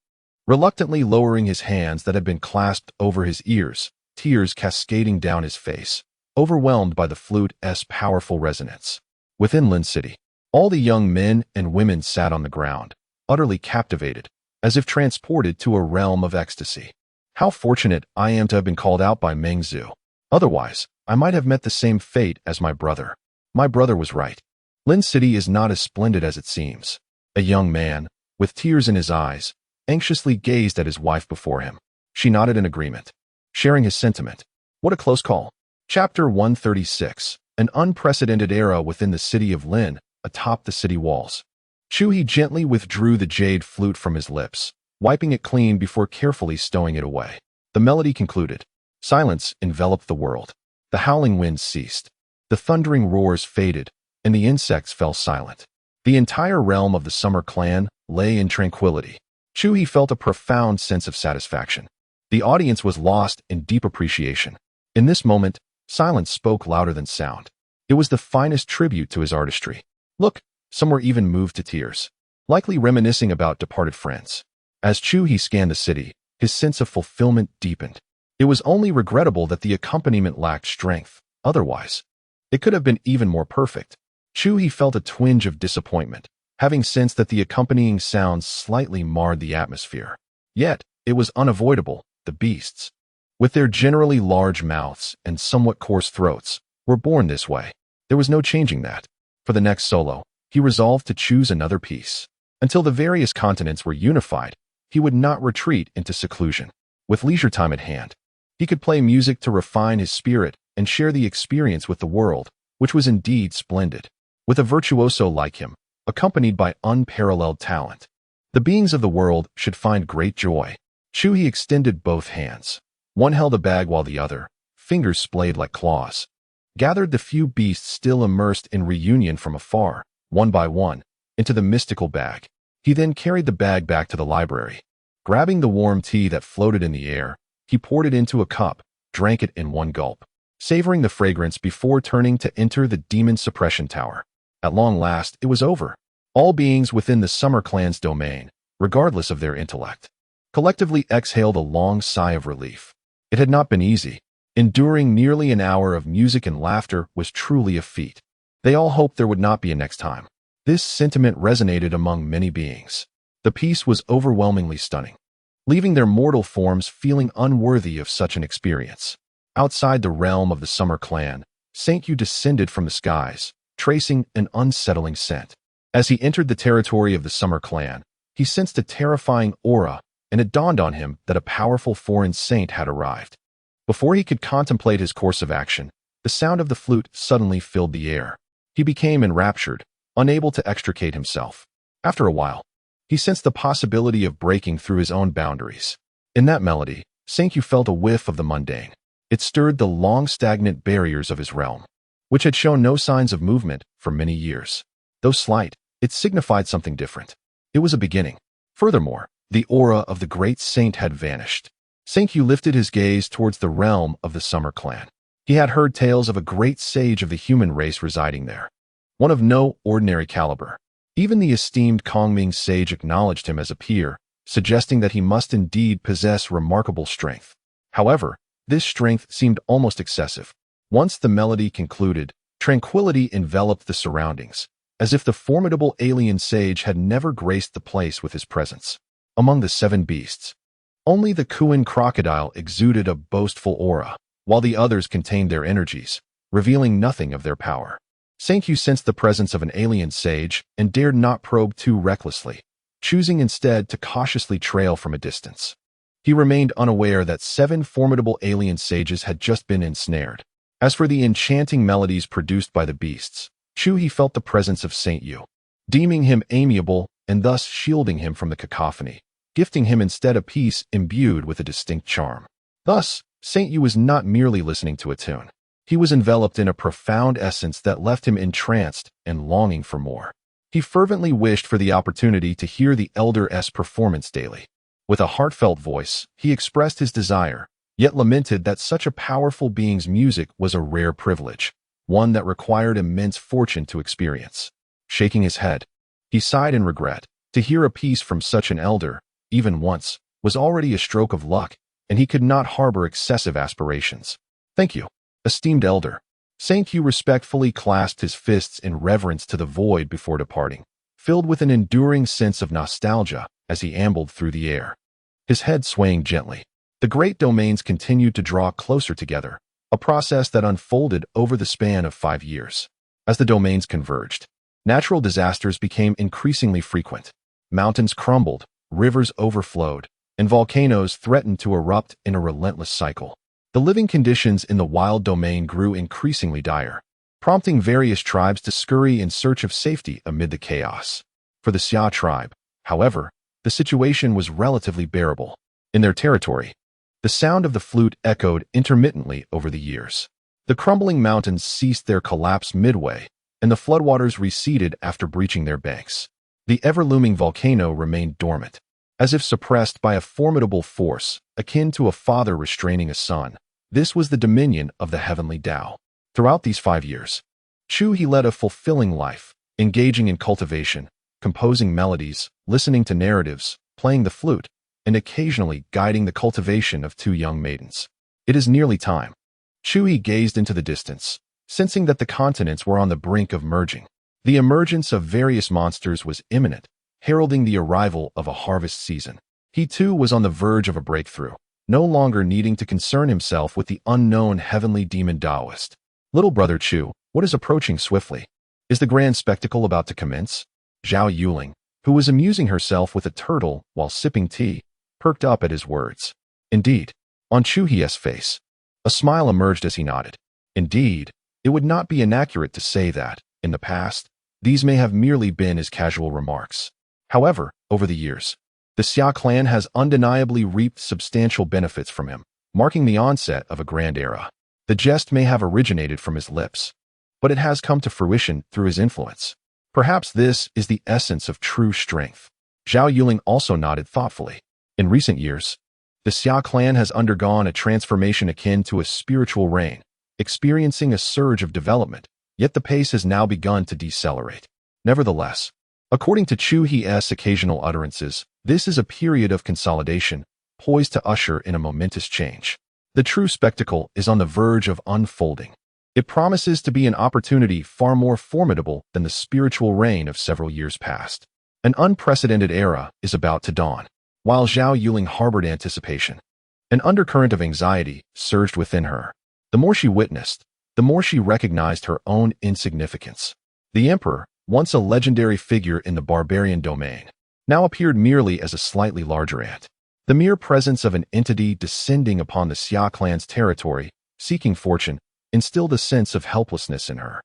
reluctantly lowering his hands that had been clasped over his ears, tears cascading down his face, overwhelmed by the flute's powerful resonance. Within Lin City, all the young men and women sat on the ground, utterly captivated, as if transported to a realm of ecstasy. How fortunate I am to have been called out by Meng Zhu. Otherwise, I might have met the same fate as my brother. My brother was right. Lin City is not as splendid as it seems. A young man, with tears in his eyes, anxiously gazed at his wife before him. She nodded in agreement, sharing his sentiment. What a close call. Chapter 136. An unprecedented era within the city of Lin, atop the city walls. Chu He gently withdrew the jade flute from his lips, wiping it clean before carefully stowing it away. The melody concluded. Silence enveloped the world. The howling winds ceased. The thundering roars faded, and the insects fell silent. The entire realm of the Summer Clan lay in tranquility. Chu He felt a profound sense of satisfaction. The audience was lost in deep appreciation. In this moment, silence spoke louder than sound. It was the finest tribute to his artistry. Look, some were even moved to tears, likely reminiscing about departed friends. As Chu He scanned the city, his sense of fulfillment deepened. It was only regrettable that the accompaniment lacked strength. Otherwise, it could have been even more perfect. Chu He felt a twinge of disappointment, having sensed that the accompanying sounds slightly marred the atmosphere. Yet, it was unavoidable. The beasts, with their generally large mouths and somewhat coarse throats, were born this way. There was no changing that. For the next solo, he resolved to choose another piece. Until the various continents were unified, he would not retreat into seclusion. With leisure time at hand, he could play music to refine his spirit and share the experience with the world, which was indeed splendid. With a virtuoso like him, accompanied by unparalleled talent, the beings of the world should find great joy. Chu He extended both hands. One held a bag while the other, fingers splayed like claws, gathered the few beasts still immersed in reunion from afar, one by one, into the mystical bag. He then carried the bag back to the library. Grabbing the warm tea that floated in the air, he poured it into a cup, drank it in one gulp, savoring the fragrance before turning to enter the demon suppression tower. At long last, it was over. All beings within the Summer Clan's domain, regardless of their intellect, collectively exhaled a long sigh of relief. It had not been easy. Enduring nearly an hour of music and laughter was truly a feat. They all hoped there would not be a next time. This sentiment resonated among many beings. The piece was overwhelmingly stunning, leaving their mortal forms feeling unworthy of such an experience. Outside the realm of the Summer Clan, Saint Yu descended from the skies, tracing an unsettling scent. As he entered the territory of the Summer Clan, he sensed a terrifying aura, and it dawned on him that a powerful foreign saint had arrived. Before he could contemplate his course of action, the sound of the flute suddenly filled the air. He became enraptured, unable to extricate himself. After a while, he sensed the possibility of breaking through his own boundaries. In that melody, Saint Yu felt a whiff of the mundane. It stirred the long stagnant barriers of his realm, which had shown no signs of movement for many years. Though slight, it signified something different. It was a beginning. Furthermore, the aura of the great saint had vanished. Saint Yu lifted his gaze towards the realm of the Summer Clan. He had heard tales of a great sage of the human race residing there, one of no ordinary caliber. Even the esteemed Kongming sage acknowledged him as a peer, suggesting that he must indeed possess remarkable strength. However, This strength seemed almost excessive. Once the melody concluded, tranquility enveloped the surroundings, as if the formidable alien sage had never graced the place with his presence. Among the 7 beasts, only the Kuan crocodile exuded a boastful aura, while the others contained their energies, revealing nothing of their power. St. Hugh sensed the presence of an alien sage and dared not probe too recklessly, choosing instead to cautiously trail from a distance. He remained unaware that 7 formidable alien sages had just been ensnared. As for the enchanting melodies produced by the beasts, Chu He felt the presence of St. Yu, deeming him amiable and thus shielding him from the cacophony, gifting him instead a piece imbued with a distinct charm. Thus, St. Yu was not merely listening to a tune. He was enveloped in a profound essence that left him entranced and longing for more. He fervently wished for the opportunity to hear the Elder's performance daily. With a heartfelt voice, he expressed his desire, yet lamented that such a powerful being's music was a rare privilege, one that required immense fortune to experience. Shaking his head, he sighed in regret. To hear a piece from such an elder, even once, was already a stroke of luck, and he could not harbor excessive aspirations. "Thank you, esteemed elder." St. Hugh respectfully clasped his fists in reverence to the void before departing, filled with an enduring sense of nostalgia as he ambled through the air, his head swaying gently. The great domains continued to draw closer together, a process that unfolded over the span of 5 years. As the domains converged, natural disasters became increasingly frequent. Mountains crumbled, rivers overflowed, and volcanoes threatened to erupt in a relentless cycle. The living conditions in the wild domain grew increasingly dire, prompting various tribes to scurry in search of safety amid the chaos. For the Xia tribe, however, the situation was relatively bearable. In their territory, the sound of the flute echoed intermittently over the years. The crumbling mountains ceased their collapse midway, and the floodwaters receded after breaching their banks. The ever-looming volcano remained dormant, as if suppressed by a formidable force, akin to a father restraining a son. This was the dominion of the heavenly Tao. Throughout these 5 years, Chu He led a fulfilling life, engaging in cultivation, composing melodies, listening to narratives, playing the flute, and occasionally guiding the cultivation of 2 young maidens. "It is nearly time." Chu He gazed into the distance, sensing that the continents were on the brink of merging. The emergence of various monsters was imminent, heralding the arrival of a harvest season. He too was on the verge of a breakthrough, no longer needing to concern himself with the unknown heavenly demon Taoist. "Little brother Chu, what is approaching swiftly? Is the grand spectacle about to commence?" Zhao Yuling, who was amusing herself with a turtle while sipping tea, perked up at his words. Indeed, on Chu He's face, a smile emerged as he nodded. Indeed, it would not be inaccurate to say that, in the past, these may have merely been his casual remarks. However, over the years, the Xia Clan has undeniably reaped substantial benefits from him, marking the onset of a grand era. The jest may have originated from his lips, but it has come to fruition through his influence. Perhaps this is the essence of true strength. Zhao Yuling also nodded thoughtfully. In recent years, the Xia Clan has undergone a transformation akin to a spiritual reign, experiencing a surge of development, yet the pace has now begun to decelerate. Nevertheless, according to Chu He's occasional utterances, this is a period of consolidation, poised to usher in a momentous change. The true spectacle is on the verge of unfolding. It promises to be an opportunity far more formidable than the spiritual reign of several years past. An unprecedented era is about to dawn. While Zhao Yuling harbored anticipation, an undercurrent of anxiety surged within her. The more she witnessed, the more she recognized her own insignificance. The emperor, once a legendary figure in the barbarian domain, now appeared merely as a slightly larger ant. The mere presence of an entity descending upon the Xia clan's territory, seeking fortune, instilled a sense of helplessness in her.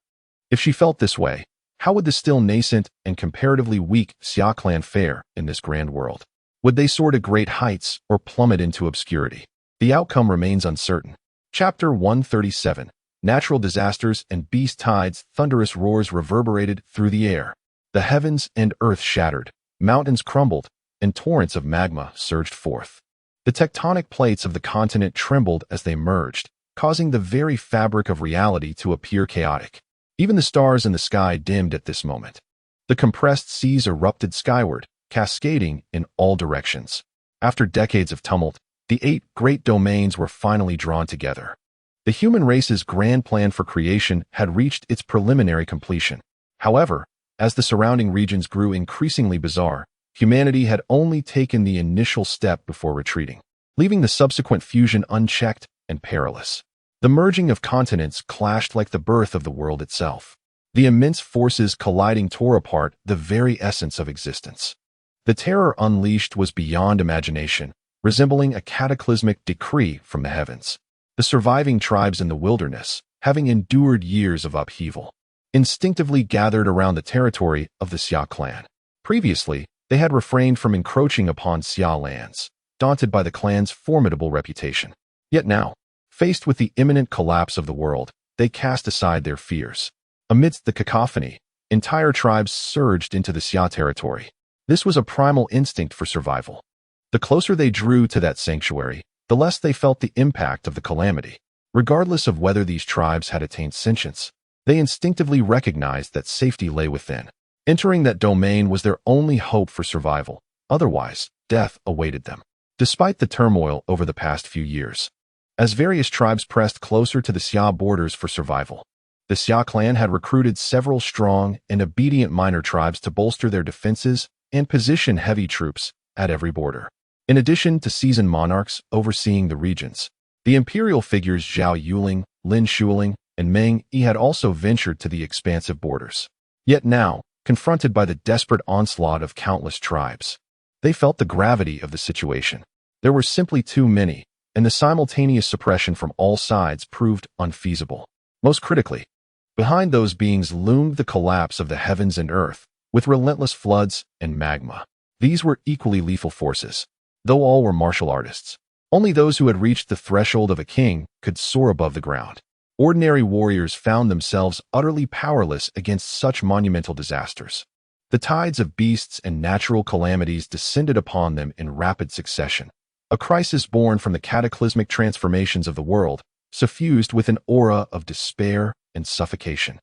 If she felt this way, how would the still nascent and comparatively weak Xia clan fare in this grand world? Would they soar to great heights or plummet into obscurity? The outcome remains uncertain. Chapter 137. Natural disasters and beast tides. Thunderous roars reverberated through the air. The heavens and earth shattered, mountains crumbled, and torrents of magma surged forth. The tectonic plates of the continent trembled as they merged, causing the very fabric of reality to appear chaotic. Even the stars in the sky dimmed at this moment. The compressed seas erupted skyward, cascading in all directions. After decades of tumult, The 8 great domains were finally drawn together. The human race's grand plan for creation had reached its preliminary completion. However, as the surrounding regions grew increasingly bizarre, humanity had only taken the initial step before retreating, leaving the subsequent fusion unchecked and perilous. The merging of continents clashed like the birth of the world itself. The immense forces colliding tore apart the very essence of existence. The terror unleashed was beyond imagination, resembling a cataclysmic decree from the heavens. The surviving tribes in the wilderness, having endured years of upheaval, instinctively gathered around the territory of the Xia Clan. Previously, they had refrained from encroaching upon Xia lands, daunted by the clan's formidable reputation. Yet now, faced with the imminent collapse of the world, they cast aside their fears. Amidst the cacophony, entire tribes surged into the Xia territory. This was a primal instinct for survival. The closer they drew to that sanctuary, the less they felt the impact of the calamity. Regardless of whether these tribes had attained sentience, they instinctively recognized that safety lay within. Entering that domain was their only hope for survival. Otherwise, death awaited them. Despite the turmoil over the past few years, as various tribes pressed closer to the Xia borders for survival, the Xia clan had recruited several strong and obedient minor tribes to bolster their defenses and position heavy troops at every border. In addition to seasoned monarchs overseeing the regions, the imperial figures Zhao Yuling, Lin Shuling, and Meng Yi had also ventured to the expansive borders. Yet now, confronted by the desperate onslaught of countless tribes, they felt the gravity of the situation. There were simply too many, and the simultaneous suppression from all sides proved unfeasible. Most critically, behind those beings loomed the collapse of the heavens and earth, with relentless floods and magma. These were equally lethal forces. Though all were martial artists, only those who had reached the threshold of a king could soar above the ground. Ordinary warriors found themselves utterly powerless against such monumental disasters. The tides of beasts and natural calamities descended upon them in rapid succession, a crisis born from the cataclysmic transformations of the world, suffused with an aura of despair and suffocation.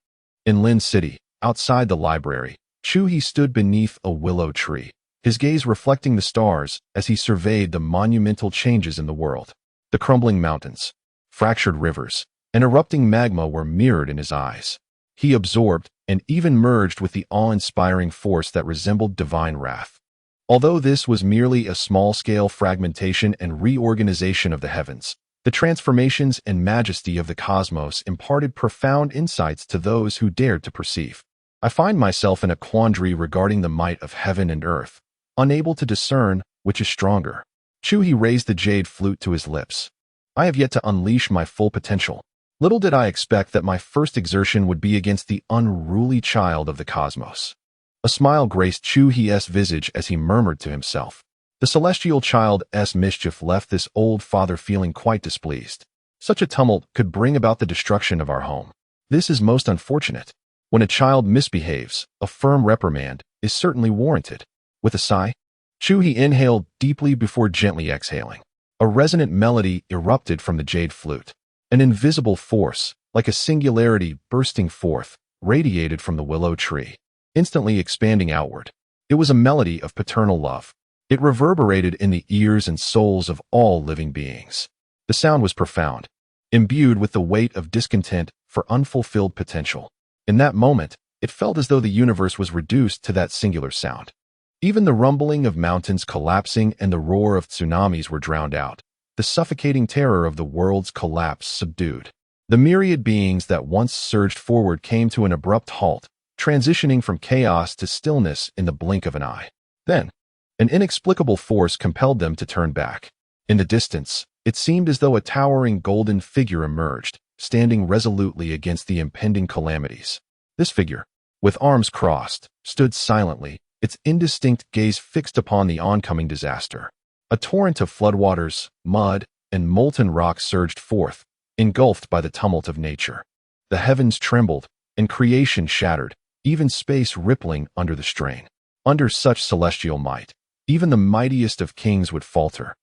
In Lin City, outside the library, Chu He stood beneath a willow tree, his gaze reflecting the stars as he surveyed the monumental changes in the world. The crumbling mountains, fractured rivers, and erupting magma were mirrored in his eyes. He absorbed and even merged with the awe-inspiring force that resembled divine wrath. Although this was merely a small-scale fragmentation and reorganization of the heavens, the transformations and majesty of the cosmos imparted profound insights to those who dared to perceive. I find myself in a quandary regarding the might of heaven and earth, unable to discern which is stronger. Chu He raised the jade flute to his lips. I have yet to unleash my full potential. Little did I expect that my first exertion would be against the unruly child of the cosmos. A smile graced Chu He's visage as he murmured to himself. The celestial child's mischief left this old father feeling quite displeased. Such a tumult could bring about the destruction of our home. This is most unfortunate. When a child misbehaves, a firm reprimand is certainly warranted. With a sigh, Chu He inhaled deeply before gently exhaling. A resonant melody erupted from the jade flute. An invisible force, like a singularity bursting forth, radiated from the willow tree, instantly expanding outward. It was a melody of paternal love. It reverberated in the ears and souls of all living beings. The sound was profound, imbued with the weight of discontent for unfulfilled potential. In that moment, it felt as though the universe was reduced to that singular sound. Even the rumbling of mountains collapsing and the roar of tsunamis were drowned out, the suffocating terror of the world's collapse subdued. The myriad beings that once surged forward came to an abrupt halt, transitioning from chaos to stillness in the blink of an eye. Then, an inexplicable force compelled them to turn back. In the distance, it seemed as though a towering golden figure emerged, standing resolutely against the impending calamities. This figure, with arms crossed, stood silently, its indistinct gaze fixed upon the oncoming disaster. A torrent of floodwaters, mud, and molten rock surged forth, engulfed by the tumult of nature. The heavens trembled, and creation shattered, even space rippling under the strain. Under such celestial might, even the mightiest of kings would falter,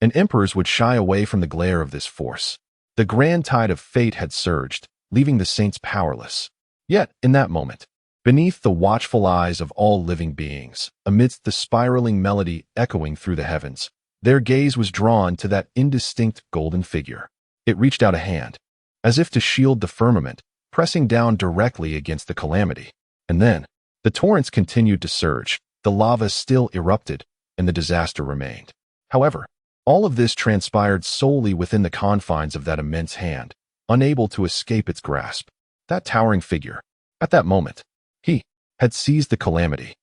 and emperors would shy away from the glare of this force. The grand tide of fate had surged, leaving the saints powerless. Yet, in that moment, beneath the watchful eyes of all living beings, amidst the spiraling melody echoing through the heavens, Their gaze was drawn to that indistinct golden figure. It reached out a hand, as if to shield the firmament, pressing down directly against the calamity. And then, the torrents continued to surge, the lava still erupted, and the disaster remained. However, all of this transpired solely within the confines of that immense hand, unable to escape its grasp. That towering figure, at that moment, he had seized the calamity.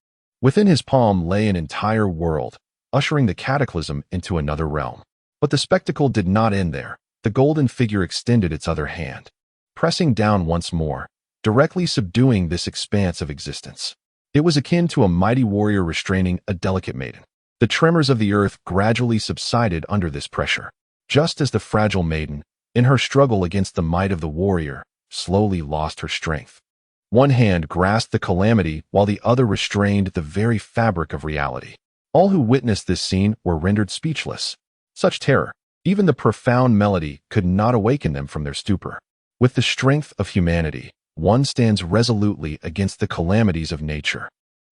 Within his palm lay an entire world, ushering the cataclysm into another realm. But the spectacle did not end there. The golden figure extended its other hand, pressing down once more, directly subduing this expanse of existence. It was akin to a mighty warrior restraining a delicate maiden. The tremors of the earth gradually subsided under this pressure, just as the fragile maiden, in her struggle against the might of the warrior, slowly lost her strength. One hand grasped the calamity while the other restrained the very fabric of reality. All who witnessed this scene were rendered speechless. Such terror, even the profound melody, could not awaken them from their stupor. With the strength of humanity, one stands resolutely against the calamities of nature.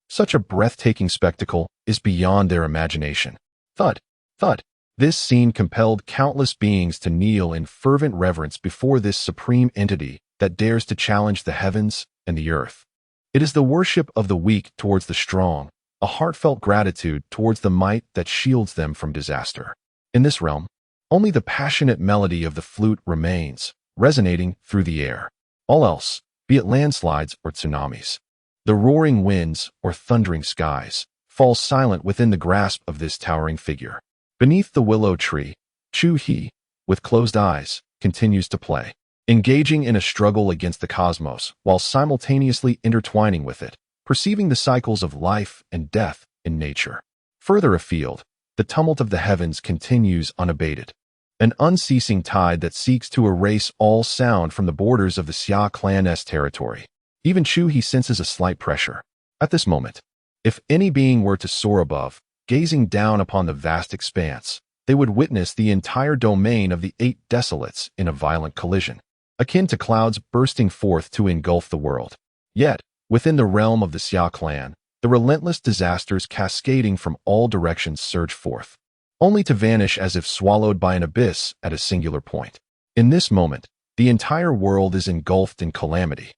Such a breathtaking spectacle is beyond their imagination. Thud, thud. This scene compelled countless beings to kneel in fervent reverence before this supreme entity that dares to challenge the heavens and the earth. It is the worship of the weak towards the strong, a heartfelt gratitude towards the might that shields them from disaster. In this realm, only the passionate melody of the flute remains, resonating through the air. All else, be it landslides or tsunamis, the roaring winds or thundering skies, falls silent within the grasp of this towering figure. Beneath the willow tree, Chu He, with closed eyes, continues to play, engaging in a struggle against the cosmos while simultaneously intertwining with it, perceiving the cycles of life and death in nature. Further afield, the tumult of the heavens continues unabated, an unceasing tide that seeks to erase all sound from the borders of the Xia Clan's territory. Even Chu He senses a slight pressure. At this moment, if any being were to soar above, gazing down upon the vast expanse, they would witness the entire domain of the 8 desolates in a violent collision, akin to clouds bursting forth to engulf the world. Yet, within the realm of the Xia Clan, the relentless disasters cascading from all directions surge forth, only to vanish as if swallowed by an abyss at a singular point. In this moment, the entire world is engulfed in calamity,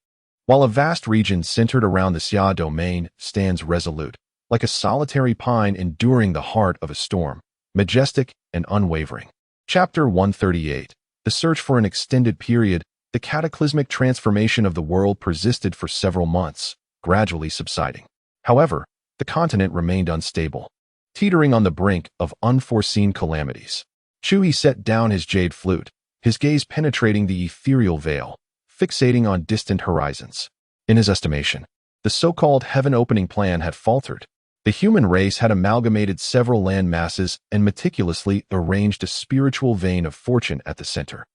while a vast region centered around the Xia domain stands resolute, like a solitary pine enduring the heart of a storm, majestic and unwavering. Chapter 138. The search for an extended period. The cataclysmic transformation of the world persisted for several months, gradually subsiding. However, the continent remained unstable, teetering on the brink of unforeseen calamities. Chu He set down his jade flute, his gaze penetrating the ethereal veil, fixating on distant horizons. In his estimation, the so-called heaven-opening plan had faltered. The human race had amalgamated several land masses and meticulously arranged a spiritual vein of fortune at the center,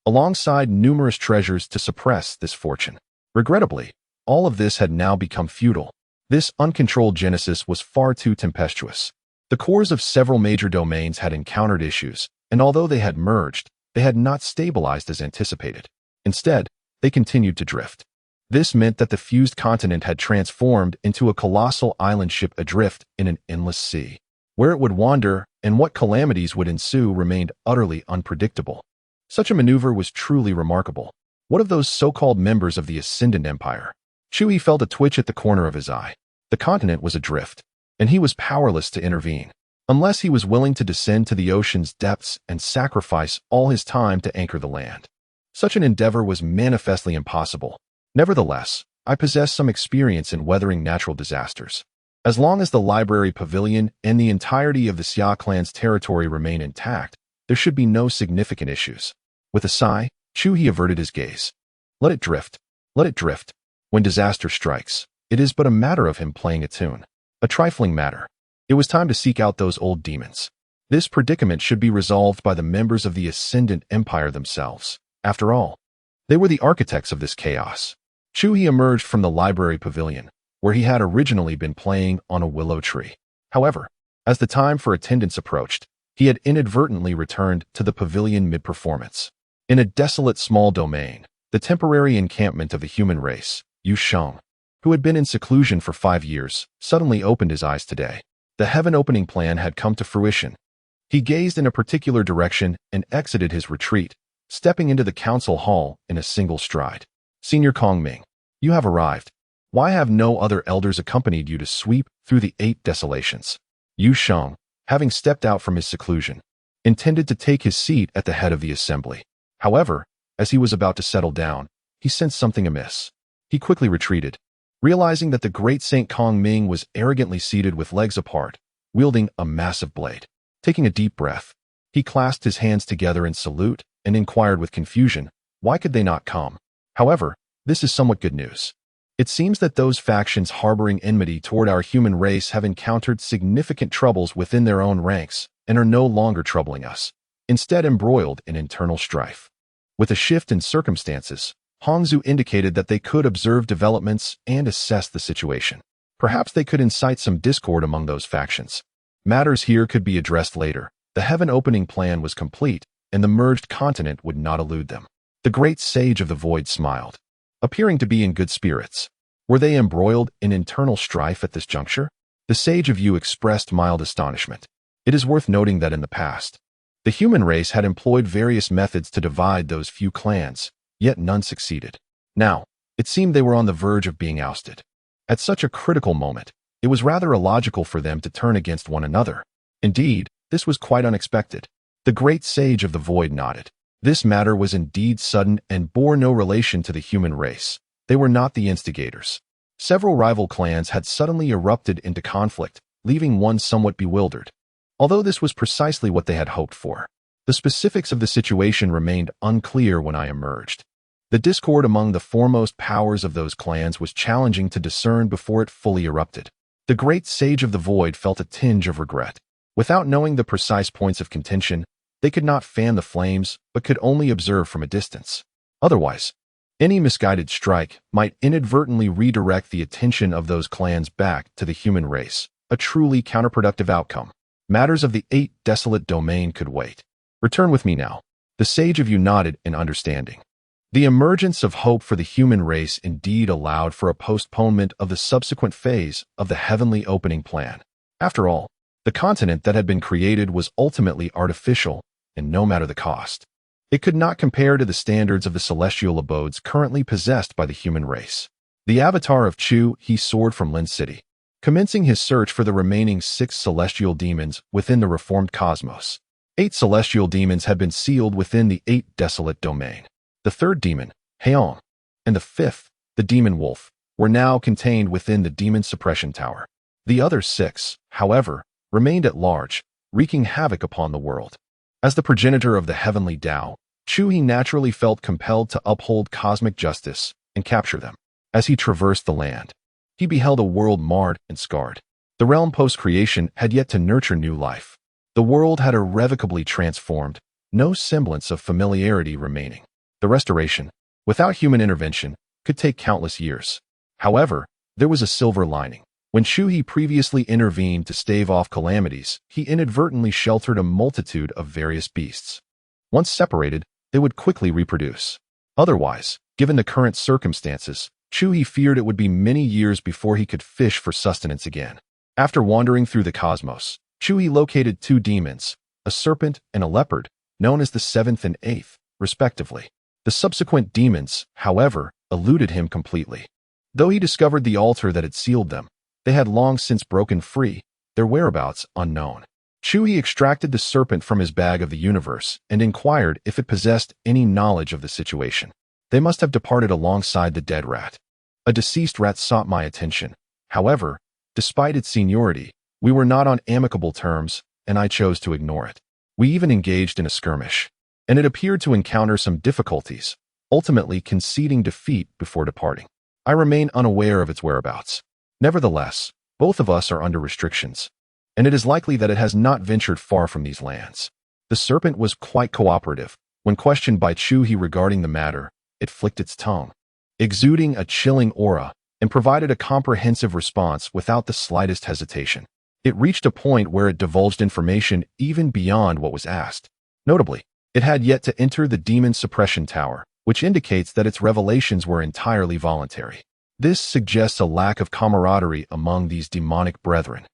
alongside numerous treasures to suppress this fortune. Regrettably, all of this had now become futile. This uncontrolled genesis was far too tempestuous. The cores of several major domains had encountered issues, and although they had merged, they had not stabilized as anticipated. Instead, they continued to drift. This meant that the fused continent had transformed into a colossal island ship adrift in an endless sea. Where it would wander and what calamities would ensue remained utterly unpredictable. Such a maneuver was truly remarkable. What of those so-called members of the Ascendant Empire? Chu He felt a twitch at the corner of his eye. The continent was adrift, and he was powerless to intervene, unless he was willing to descend to the ocean's depths and sacrifice all his time to anchor the land. Such an endeavor was manifestly impossible. Nevertheless, I possess some experience in weathering natural disasters. As long as the library pavilion and the entirety of the Xia Clan's territory remain intact, there should be no significant issues. With a sigh, Chu He averted his gaze. Let it drift. Let it drift. When disaster strikes, it is but a matter of him playing a tune. A trifling matter. It was time to seek out those old demons. This predicament should be resolved by the members of the Ascendant Empire themselves. After all, they were the architects of this chaos. Chu He emerged from the library pavilion, where he had originally been playing on a willow tree. However, as the time for attendance approached, he had inadvertently returned to the pavilion mid-performance. In a desolate small domain, the temporary encampment of the human race, Yu Sheng, who had been in seclusion for 5 years, suddenly opened his eyes today. The heaven-opening plan had come to fruition. He gazed in a particular direction and exited his retreat, stepping into the council hall in a single stride. Senior Kong Ming, you have arrived. Why have no other elders accompanied you to sweep through the 8 desolations? Yu Sheng, having stepped out from his seclusion, intended to take his seat at the head of the assembly. However, as he was about to settle down, he sensed something amiss. He quickly retreated, realizing that the great Saint Kong Ming was arrogantly seated with legs apart, wielding a massive blade. Taking a deep breath, he clasped his hands together in salute and inquired with confusion, why could they not come? However, this is somewhat good news. It seems that those factions harboring enmity toward our human race have encountered significant troubles within their own ranks and are no longer troubling us, instead embroiled in internal strife. With a shift in circumstances, Hongzhu indicated that they could observe developments and assess the situation. Perhaps they could incite some discord among those factions. Matters here could be addressed later. The heaven opening plan was complete, and the merged continent would not elude them. The great sage of the void smiled, appearing to be in good spirits. Were they embroiled in internal strife at this juncture? The sage of Yu expressed mild astonishment. It is worth noting that in the past, the human race had employed various methods to divide those few clans, yet none succeeded. Now, it seemed they were on the verge of being ousted. At such a critical moment, it was rather illogical for them to turn against one another. Indeed, this was quite unexpected. The great sage of the void nodded. This matter was indeed sudden and bore no relation to the human race. They were not the instigators. Several rival clans had suddenly erupted into conflict, leaving one somewhat bewildered. Although this was precisely what they had hoped for, the specifics of the situation remained unclear when I emerged. The discord among the foremost powers of those clans was challenging to discern before it fully erupted. The great sage of the void felt a tinge of regret. Without knowing the precise points of contention, they could not fan the flames, but could only observe from a distance. Otherwise, any misguided strike might inadvertently redirect the attention of those clans back to the human race, a truly counterproductive outcome. Matters of the 8 desolate domain could wait. Return with me now. The sage of Yu nodded in understanding. The emergence of hope for the human race indeed allowed for a postponement of the subsequent phase of the heavenly opening plan. After all, the continent that had been created was ultimately artificial, and no matter the cost, it could not compare to the standards of the celestial abodes currently possessed by the human race. The avatar of Chu He soared from Lin City, commencing his search for the remaining 6 celestial demons within the reformed cosmos. 8 celestial demons had been sealed within the 8 desolate domain. The 3rd demon, Haong, and the 5th, the demon wolf, were now contained within the demon suppression tower. The other 6, however, remained at large, wreaking havoc upon the world. As the progenitor of the heavenly Tao, Chu He naturally felt compelled to uphold cosmic justice and capture them. As he traversed the land, he beheld a world marred and scarred. The realm post-creation had yet to nurture new life. The world had irrevocably transformed, no semblance of familiarity remaining. The restoration, without human intervention, could take countless years. However, there was a silver lining. When Chu He previously intervened to stave off calamities, he inadvertently sheltered a multitude of various beasts. Once separated, they would quickly reproduce. Otherwise, given the current circumstances, Chu He feared it would be many years before he could fish for sustenance again. After wandering through the cosmos, Chu He located 2 demons, a serpent and a leopard, known as the 7th and 8th, respectively. The subsequent demons, however, eluded him completely. Though he discovered the altar that had sealed them, they had long since broken free, their whereabouts unknown. Chu He extracted the serpent from his bag of the universe and inquired if it possessed any knowledge of the situation. They must have departed alongside the dead rat. A deceased rat sought my attention. However, despite its seniority, we were not on amicable terms, and I chose to ignore it. We even engaged in a skirmish, and it appeared to encounter some difficulties, ultimately conceding defeat before departing. I remain unaware of its whereabouts. Nevertheless, both of us are under restrictions, and it is likely that it has not ventured far from these lands. The serpent was quite cooperative. When questioned by Chu He regarding the matter, it flicked its tongue, exuding a chilling aura, and provided a comprehensive response without the slightest hesitation. It reached a point where it divulged information even beyond what was asked. Notably, it had yet to enter the demon suppression tower, which indicates that its revelations were entirely voluntary. This suggests a lack of camaraderie among these demonic brethren,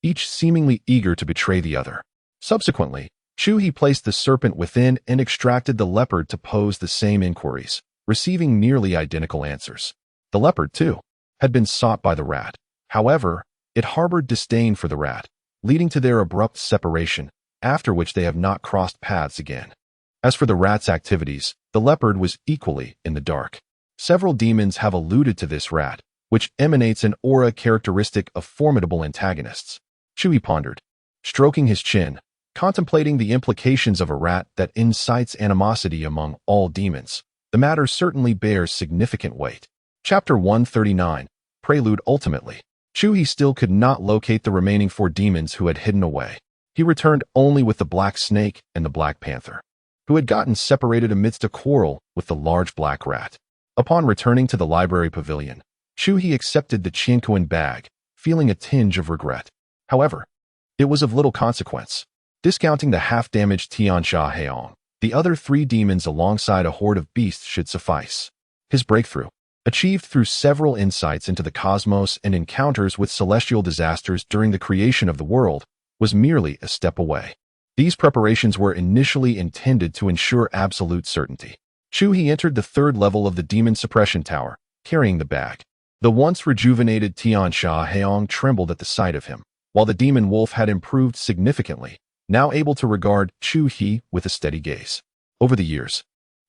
each seemingly eager to betray the other. Subsequently, Chu He placed the serpent within and extracted the leopard to pose the same inquiries, receiving nearly identical answers. The leopard, too, had been sought by the rat. However, it harbored disdain for the rat, leading to their abrupt separation, after which they have not crossed paths again. As for the rat's activities, the leopard was equally in the dark. Several demons have alluded to this rat, which emanates an aura characteristic of formidable antagonists. Chu He pondered, stroking his chin, contemplating the implications of a rat that incites animosity among all demons. The matter certainly bears significant weight. Chapter 139, Prelude. Ultimately, Chu He still could not locate the remaining 4 demons who had hidden away. He returned only with the black snake and the black panther, who had gotten separated amidst a quarrel with the large black rat. Upon returning to the library pavilion, Chu He accepted the Qianquan bag, feeling a tinge of regret. However, it was of little consequence. Discounting the half-damaged Tianxia Heong, the other 3 demons alongside a horde of beasts should suffice. His breakthrough, achieved through several insights into the cosmos and encounters with celestial disasters during the creation of the world, was merely a step away. These preparations were initially intended to ensure absolute certainty. Chu He entered the 3rd level of the demon suppression tower, carrying the bag. The once rejuvenated Tianxia Heong trembled at the sight of him, while the demon wolf had improved significantly, now able to regard Chu He with a steady gaze. Over the years,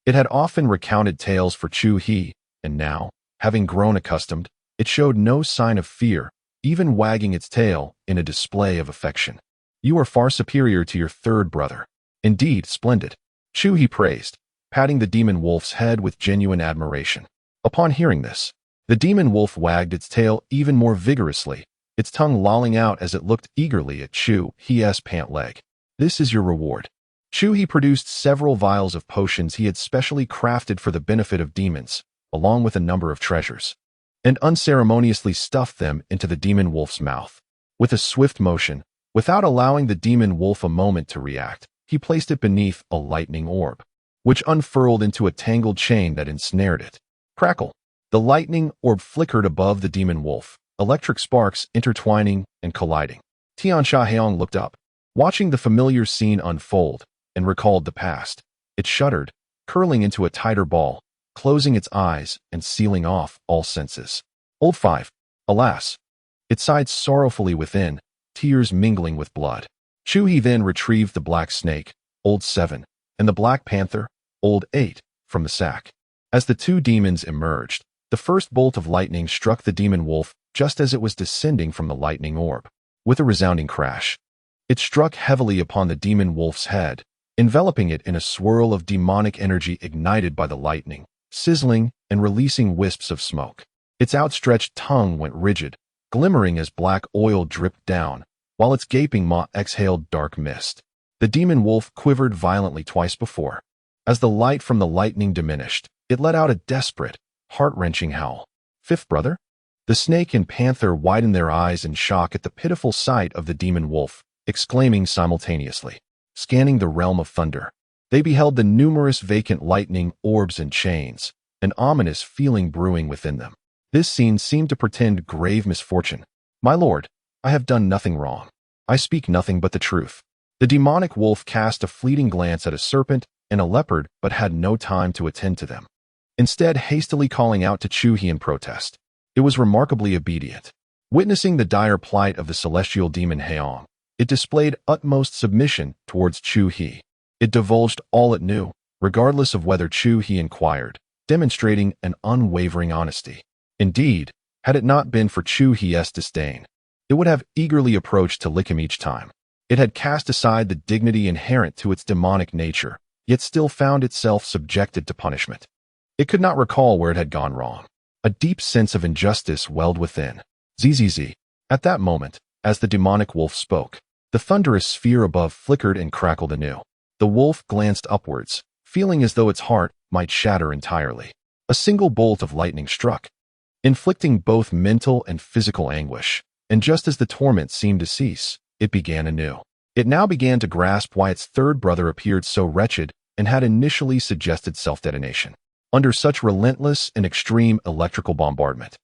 it had often recounted tales for Chu He, and now, having grown accustomed, it showed no sign of fear, even wagging its tail in a display of affection. You are far superior to your 3rd brother. Indeed, splendid. Chu He praised, patting the demon wolf's head with genuine admiration. Upon hearing this, the demon wolf wagged its tail even more vigorously, its tongue lolling out as it looked eagerly at Chu He's pant leg. This is your reward. Chu He produced several vials of potions he had specially crafted for the benefit of demons, along with a number of treasures, and unceremoniously stuffed them into the demon wolf's mouth. With a swift motion, without allowing the demon wolf a moment to react, he placed it beneath a lightning orb, which unfurled into a tangled chain that ensnared it. Crackle! The lightning orb flickered above the demon wolf, electric sparks intertwining and colliding. Tianxia Heong looked up, watching the familiar scene unfold, and recalled the past. It shuddered, curling into a tighter ball, closing its eyes and sealing off all senses. Old 5. Alas! It sighed sorrowfully within, tears mingling with blood. Chu He then retrieved the black snake, Old 7, and the black panther, Old 8, from the sack. As the 2 demons emerged, the first bolt of lightning struck the demon wolf just as it was descending from the lightning orb. With a resounding crash, it struck heavily upon the demon wolf's head, enveloping it in a swirl of demonic energy ignited by the lightning, sizzling and releasing wisps of smoke. Its outstretched tongue went rigid, glimmering as black oil dripped down, while its gaping maw exhaled dark mist. The demon wolf quivered violently twice before. As the light from the lightning diminished, it let out a desperate, heart-wrenching howl. 5th brother? The snake and panther widened their eyes in shock at the pitiful sight of the demon wolf, exclaiming simultaneously. Scanning the realm of thunder, they beheld the numerous vacant lightning orbs and chains, an ominous feeling brewing within them. This scene seemed to portend grave misfortune. My lord, I have done nothing wrong. I speak nothing but the truth. The demonic wolf cast a fleeting glance at a serpent and a leopard but had no time to attend to them. Instead, hastily calling out to Chu He in protest. It was remarkably obedient. Witnessing the dire plight of the celestial demon Heong, it displayed utmost submission towards Chu He. It divulged all it knew, regardless of whether Chu He inquired, demonstrating an unwavering honesty. Indeed, had it not been for Chu He's disdain, it would have eagerly approached to lick him each time. It had cast aside the dignity inherent to its demonic nature, yet still found itself subjected to punishment. It could not recall where it had gone wrong. A deep sense of injustice welled within. Zzz. At that moment, as the demonic wolf spoke, the thunderous sphere above flickered and crackled anew. The wolf glanced upwards, feeling as though its heart might shatter entirely. A single bolt of lightning struck, inflicting both mental and physical anguish, and just as the torment seemed to cease, it began anew. It now began to grasp why its 3rd brother appeared so wretched and had initially suggested self-detonation. Under such relentless and extreme electrical bombardment,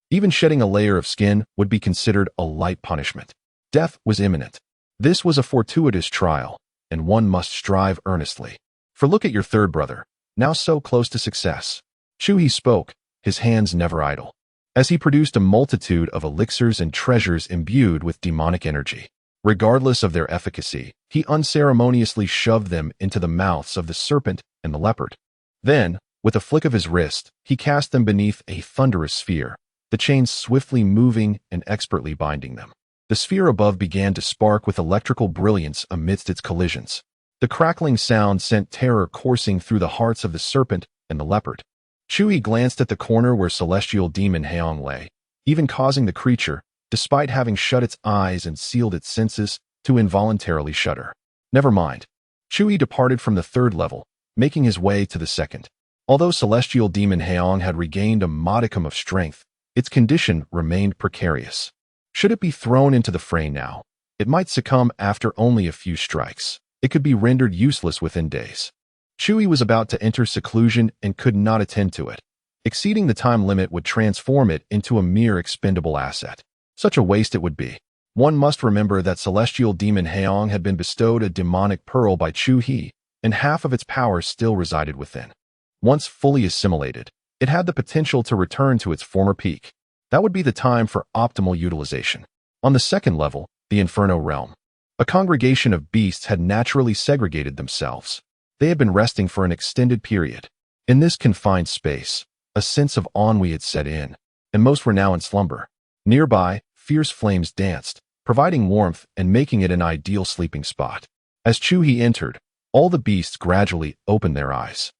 even shedding a layer of skin would be considered a light punishment. Death was imminent. This was a fortuitous trial, and one must strive earnestly. For look at your third brother, now so close to success. Chu He spoke, his hands never idle, as he produced a multitude of elixirs and treasures imbued with demonic energy. Regardless of their efficacy, he unceremoniously shoved them into the mouths of the serpent and the leopard. Then, with a flick of his wrist, he cast them beneath a thunderous sphere, the chains swiftly moving and expertly binding them. The sphere above began to spark with electrical brilliance amidst its collisions. The crackling sound sent terror coursing through the hearts of the serpent and the leopard. Chu He glanced at the corner where celestial demon Dahuang lay, even causing the creature, despite having shut its eyes and sealed its senses, to involuntarily shudder. Never mind. Chu He departed from the third level, making his way to the second. Although celestial demon Dahuang had regained a modicum of strength, its condition remained precarious. Should it be thrown into the fray now, it might succumb after only a few strikes. It could be rendered useless within days. Chu He was about to enter seclusion and could not attend to it. Exceeding the time limit would transform it into a mere expendable asset. Such a waste it would be. One must remember that celestial demon Dahuang had been bestowed a demonic pearl by Chu He, and half of its power still resided within. Once fully assimilated, it had the potential to return to its former peak. That would be the time for optimal utilization. On the second level, the Inferno realm, a congregation of beasts had naturally segregated themselves. They had been resting for an extended period. In this confined space, a sense of ennui had set in, and most were now in slumber. Nearby, fierce flames danced, providing warmth and making it an ideal sleeping spot. As Chu He entered, all the beasts gradually opened their eyes.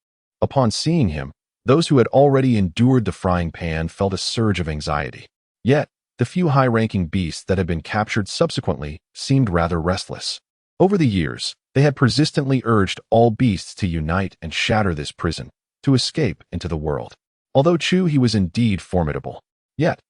Upon seeing him, those who had already endured the frying pan felt a surge of anxiety. Yet, the few high-ranking beasts that had been captured subsequently seemed rather restless. Over the years, they had persistently urged all beasts to unite and shatter this prison, to escape into the world. Although Chu He was indeed formidable, yet,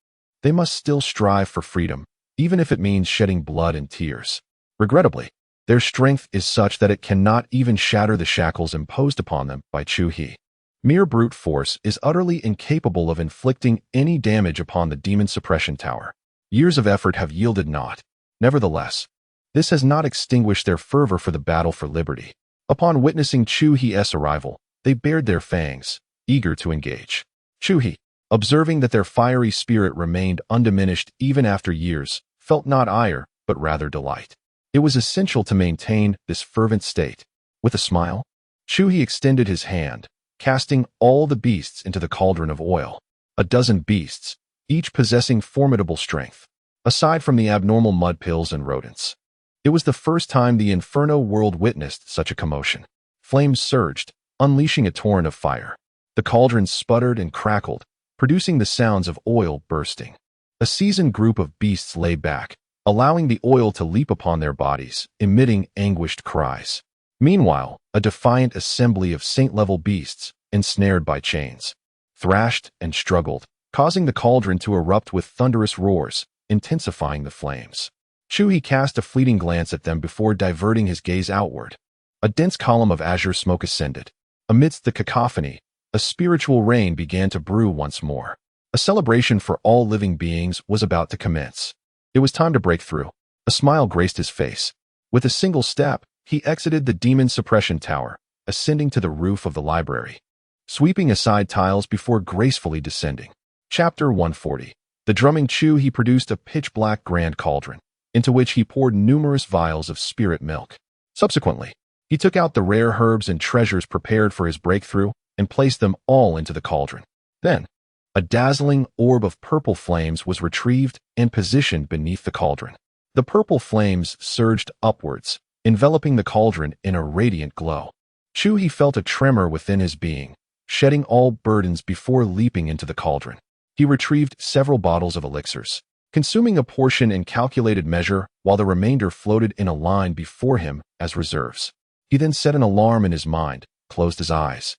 they must still strive for freedom, even if it means shedding blood and tears. Regrettably, their strength is such that it cannot even shatter the shackles imposed upon them by Chu He. Mere brute force is utterly incapable of inflicting any damage upon the demon suppression tower. Years of effort have yielded naught. Nevertheless, this has not extinguished their fervor for the battle for liberty. Upon witnessing Chu He's arrival, they bared their fangs, eager to engage. Chu He, observing that their fiery spirit remained undiminished even after years, felt not ire, but rather delight. It was essential to maintain this fervent state. With a smile, Chu He extended his hand, casting all the beasts into the cauldron of oil. A dozen beasts, each possessing formidable strength, aside from the abnormal mudpills and rodents. It was the first time the Inferno world witnessed such a commotion. Flames surged, unleashing a torrent of fire. The cauldron sputtered and crackled, producing the sounds of oil bursting. A seasoned group of beasts lay back, allowing the oil to leap upon their bodies, emitting anguished cries. Meanwhile, a defiant assembly of saint-level beasts, ensnared by chains, thrashed and struggled, causing the cauldron to erupt with thunderous roars, intensifying the flames. Chu He cast a fleeting glance at them before diverting his gaze outward. A dense column of azure smoke ascended. Amidst the cacophony, a spiritual rain began to brew once more. A celebration for all living beings was about to commence. It was time to break through. A smile graced his face. With a single step, he exited the demon suppression tower, ascending to the roof of the library, sweeping aside tiles before gracefully descending. Chapter 140. The drumming Chu He produced a pitch-black grand cauldron, into which he poured numerous vials of spirit milk. Subsequently, he took out the rare herbs and treasures prepared for his breakthrough and placed them all into the cauldron. Then, a dazzling orb of purple flames was retrieved and positioned beneath the cauldron. The purple flames surged upwards, enveloping the cauldron in a radiant glow. Chu He felt a tremor within his being, shedding all burdens before leaping into the cauldron. He retrieved several bottles of elixirs, consuming a portion in calculated measure while the remainder floated in a line before him as reserves. He then set an alarm in his mind, closed his eyes,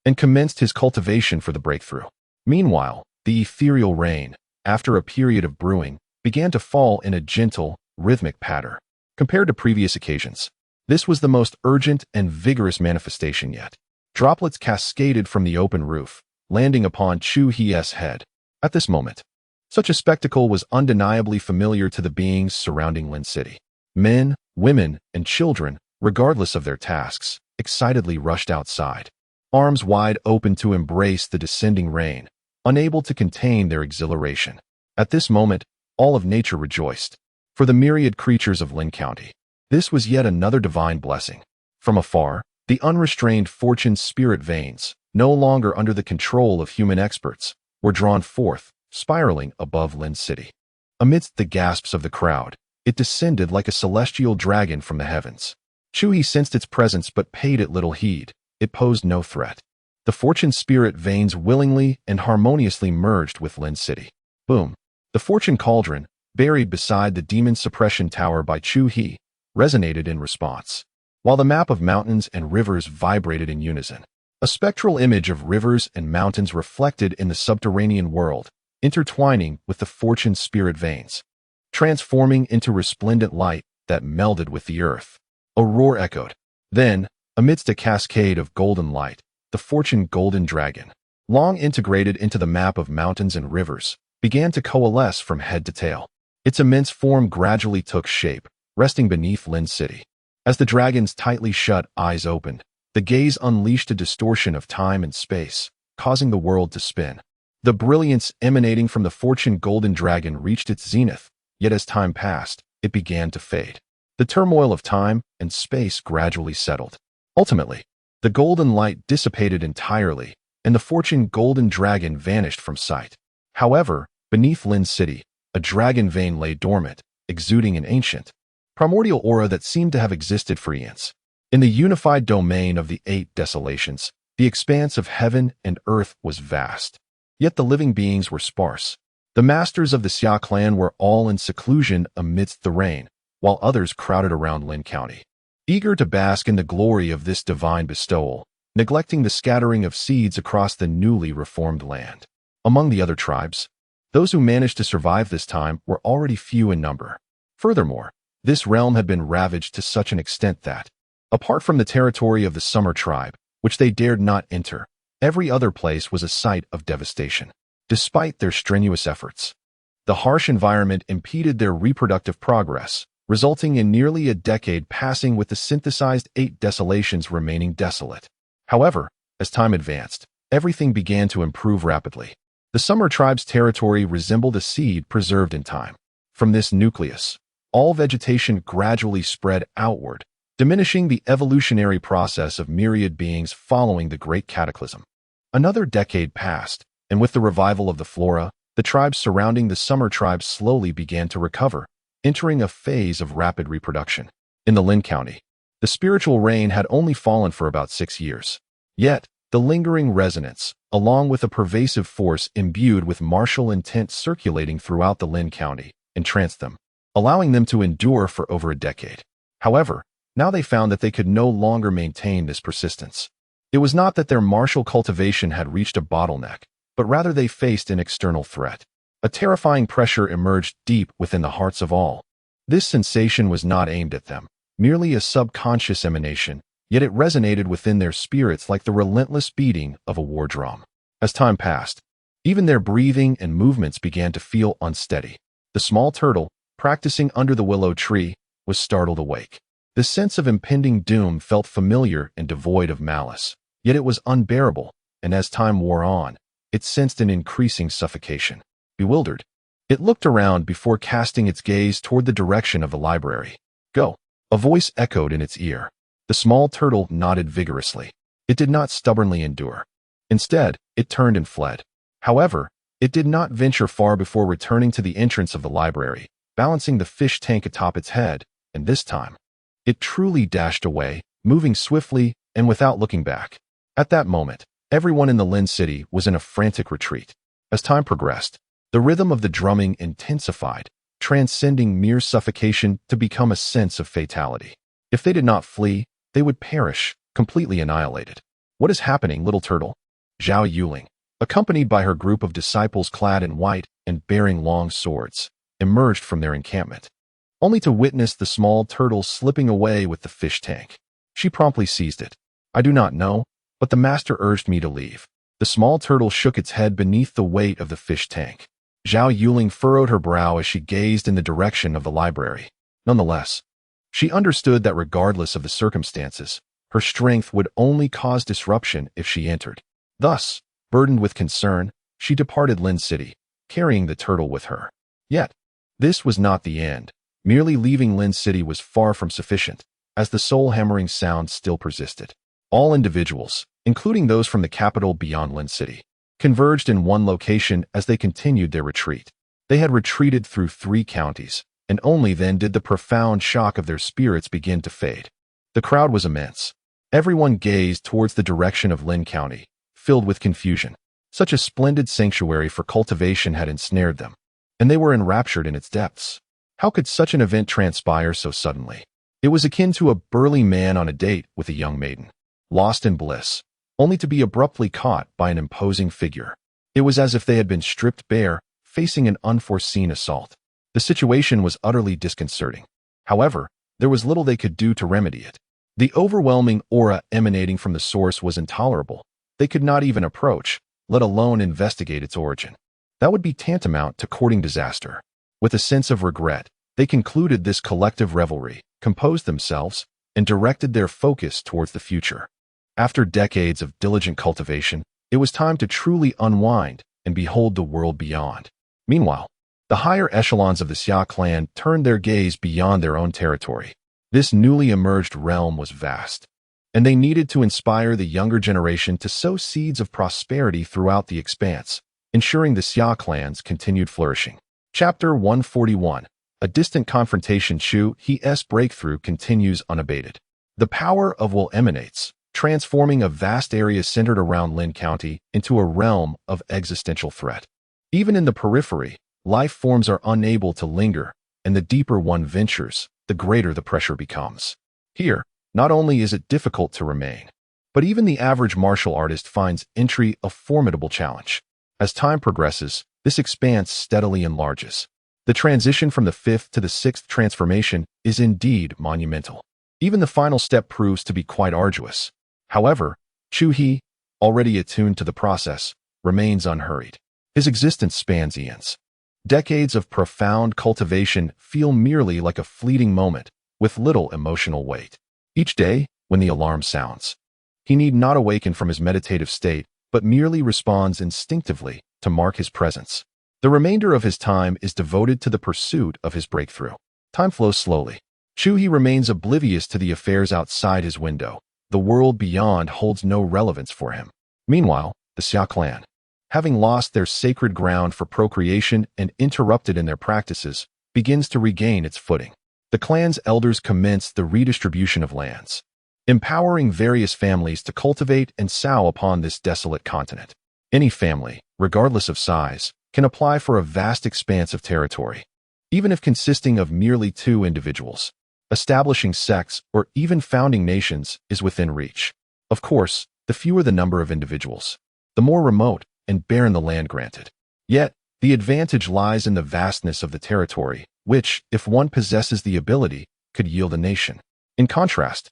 and commenced his cultivation for the breakthrough. Meanwhile, the ethereal rain, after a period of brewing, began to fall in a gentle, rhythmic patter. Compared to previous occasions, this was the most urgent and vigorous manifestation yet. Droplets cascaded from the open roof, landing upon Chu He's head. At this moment, such a spectacle was undeniably familiar to the beings surrounding Lin City. Men, women, and children, regardless of their tasks, excitedly rushed outside, arms wide open to embrace the descending rain, unable to contain their exhilaration. At this moment, all of nature rejoiced. For the myriad creatures of Lin County, this was yet another divine blessing. From afar, the unrestrained fortune spirit veins, no longer under the control of human experts, were drawn forth, spiraling above Lin City. Amidst the gasps of the crowd, it descended like a celestial dragon from the heavens. Chu He sensed its presence but paid it little heed. It posed no threat. The fortune spirit veins willingly and harmoniously merged with Lin City. Boom! The fortune cauldron, buried beside the demon suppression tower by Chu He, resonated in response, while the map of mountains and rivers vibrated in unison. A spectral image of rivers and mountains reflected in the subterranean world, intertwining with the fortune spirit veins, transforming into resplendent light that melded with the earth. A roar echoed. Then, amidst a cascade of golden light, the fortune golden dragon, long integrated into the map of mountains and rivers, began to coalesce from head to tail. Its immense form gradually took shape, resting beneath Lin City. As the dragon's tightly shut eyes opened, the gaze unleashed a distortion of time and space, causing the world to spin. The brilliance emanating from the fortune golden dragon reached its zenith, yet as time passed, it began to fade. The turmoil of time and space gradually settled. Ultimately, the golden light dissipated entirely, and the fortune golden dragon vanished from sight. However, beneath Lin City, a dragon vein lay dormant, exuding an ancient, primordial aura that seemed to have existed for eons. In the unified domain of the 8 desolations, the expanse of heaven and earth was vast. Yet the living beings were sparse. The masters of the Xia Clan were all in seclusion amidst the rain, while others crowded around Lin County, eager to bask in the glory of this divine bestowal, neglecting the scattering of seeds across the newly reformed land. Among the other tribes, those who managed to survive this time were already few in number. Furthermore, this realm had been ravaged to such an extent that, apart from the territory of the Summer tribe, which they dared not enter, every other place was a site of devastation. Despite their strenuous efforts, the harsh environment impeded their reproductive progress, resulting in nearly a decade passing with the synthesized 8 desolations remaining desolate. However, as time advanced, everything began to improve rapidly. The Summer tribe's territory resembled a seed preserved in time. From this nucleus, all vegetation gradually spread outward, diminishing the evolutionary process of myriad beings following the Great Cataclysm. Another decade passed, and with the revival of the flora, the tribes surrounding the Summer tribe slowly began to recover, entering a phase of rapid reproduction. In the Lin County, the spiritual rain had only fallen for about 6 years. Yet, the lingering resonance, along with a pervasive force imbued with martial intent circulating throughout the Lin County, entranced them, allowing them to endure for over a decade. However, now they found that they could no longer maintain this persistence. It was not that their martial cultivation had reached a bottleneck, but rather they faced an external threat. A terrifying pressure emerged deep within the hearts of all. This sensation was not aimed at them, merely a subconscious emanation, yet it resonated within their spirits like the relentless beating of a war drum. As time passed, even their breathing and movements began to feel unsteady. The small turtle, practicing under the willow tree, was startled awake. The sense of impending doom felt familiar and devoid of malice, yet it was unbearable, and as time wore on, it sensed an increasing suffocation. Bewildered, it looked around before casting its gaze toward the direction of the library. "Go!" A voice echoed in its ear. The small turtle nodded vigorously. It did not stubbornly endure. Instead, it turned and fled. However, it did not venture far before returning to the entrance of the library, balancing the fish tank atop its head, and this time, it truly dashed away, moving swiftly and without looking back. At that moment, everyone in the Lin City was in a frantic retreat. As time progressed, the rhythm of the drumming intensified, transcending mere suffocation to become a sense of fatality. If they did not flee, they would perish, completely annihilated. "What is happening, little turtle?" Zhao Yuling, accompanied by her group of disciples clad in white and bearing long swords, emerged from their encampment, only to witness the small turtle slipping away with the fish tank. She promptly seized it. "I do not know, but the master urged me to leave." The small turtle shook its head beneath the weight of the fish tank. Zhao Yuling furrowed her brow as she gazed in the direction of the library. "Nonetheless, She understood that regardless of the circumstances, her strength would only cause disruption if she entered. Thus, burdened with concern, she departed Lin City, carrying the turtle with her. Yet, this was not the end. Merely leaving Lin City was far from sufficient, as the soul-hammering sound still persisted. All individuals, including those from the capital beyond Lin City, converged in one location as they continued their retreat. They had retreated through 3 counties, and only then did the profound shock of their spirits begin to fade. The crowd was immense. Everyone gazed towards the direction of Lin County, filled with confusion. Such a splendid sanctuary for cultivation had ensnared them, and they were enraptured in its depths. How could such an event transpire so suddenly? It was akin to a burly man on a date with a young maiden, lost in bliss, only to be abruptly caught by an imposing figure. It was as if they had been stripped bare, facing an unforeseen assault. The situation was utterly disconcerting. However, there was little they could do to remedy it. The overwhelming aura emanating from the source was intolerable. They could not even approach, let alone investigate its origin. That would be tantamount to courting disaster. With a sense of regret, they concluded this collective revelry, composed themselves, and directed their focus towards the future. After decades of diligent cultivation, it was time to truly unwind and behold the world beyond. Meanwhile, the higher echelons of the Xia Clan turned their gaze beyond their own territory. This newly emerged realm was vast, and they needed to inspire the younger generation to sow seeds of prosperity throughout the expanse, ensuring the Xia Clan's continued flourishing. Chapter 141. A distant confrontation. Chu He's breakthrough continues unabated. The power of will emanates, transforming a vast area centered around Lin County into a realm of existential threat. Even in the periphery, life forms are unable to linger, and the deeper one ventures, the greater the pressure becomes. Here, not only is it difficult to remain, but even the average martial artist finds entry a formidable challenge. As time progresses, this expanse steadily enlarges. The transition from the 5th to the 6th transformation is indeed monumental. Even the final step proves to be quite arduous. However, Chu He, already attuned to the process, remains unhurried. His existence spans eons. Decades of profound cultivation feel merely like a fleeting moment, with little emotional weight. Each day, when the alarm sounds, he need not awaken from his meditative state, but merely responds instinctively to mark his presence. The remainder of his time is devoted to the pursuit of his breakthrough. Time flows slowly. Chu He remains oblivious to the affairs outside his window. The world beyond holds no relevance for him. Meanwhile, the Xia Clan, having lost their sacred ground for procreation and interrupted in their practices, begins to regain its footing. The clan's elders commence the redistribution of lands, empowering various families to cultivate and sow upon this desolate continent. Any family, regardless of size, can apply for a vast expanse of territory, even if consisting of merely 2 individuals. Establishing sects or even founding nations is within reach. Of course, the fewer the number of individuals, the more remote and barren the land granted. Yet, the advantage lies in the vastness of the territory, which, if one possesses the ability, could yield a nation. In contrast,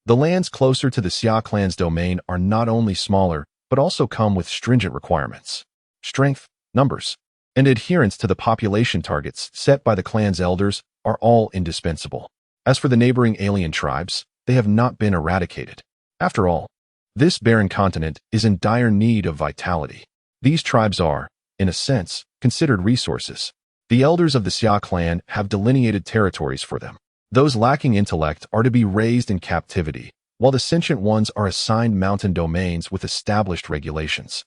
the lands closer to the Xia Clan's domain are not only smaller, but also come with stringent requirements. Strength, numbers, and adherence to the population targets set by the clan's elders are all indispensable. As for the neighboring alien tribes, they have not been eradicated. After all, this barren continent is in dire need of vitality. These tribes are, in a sense, considered resources. The elders of the Xia Clan have delineated territories for them. Those lacking intellect are to be raised in captivity, while the sentient ones are assigned mountain domains with established regulations.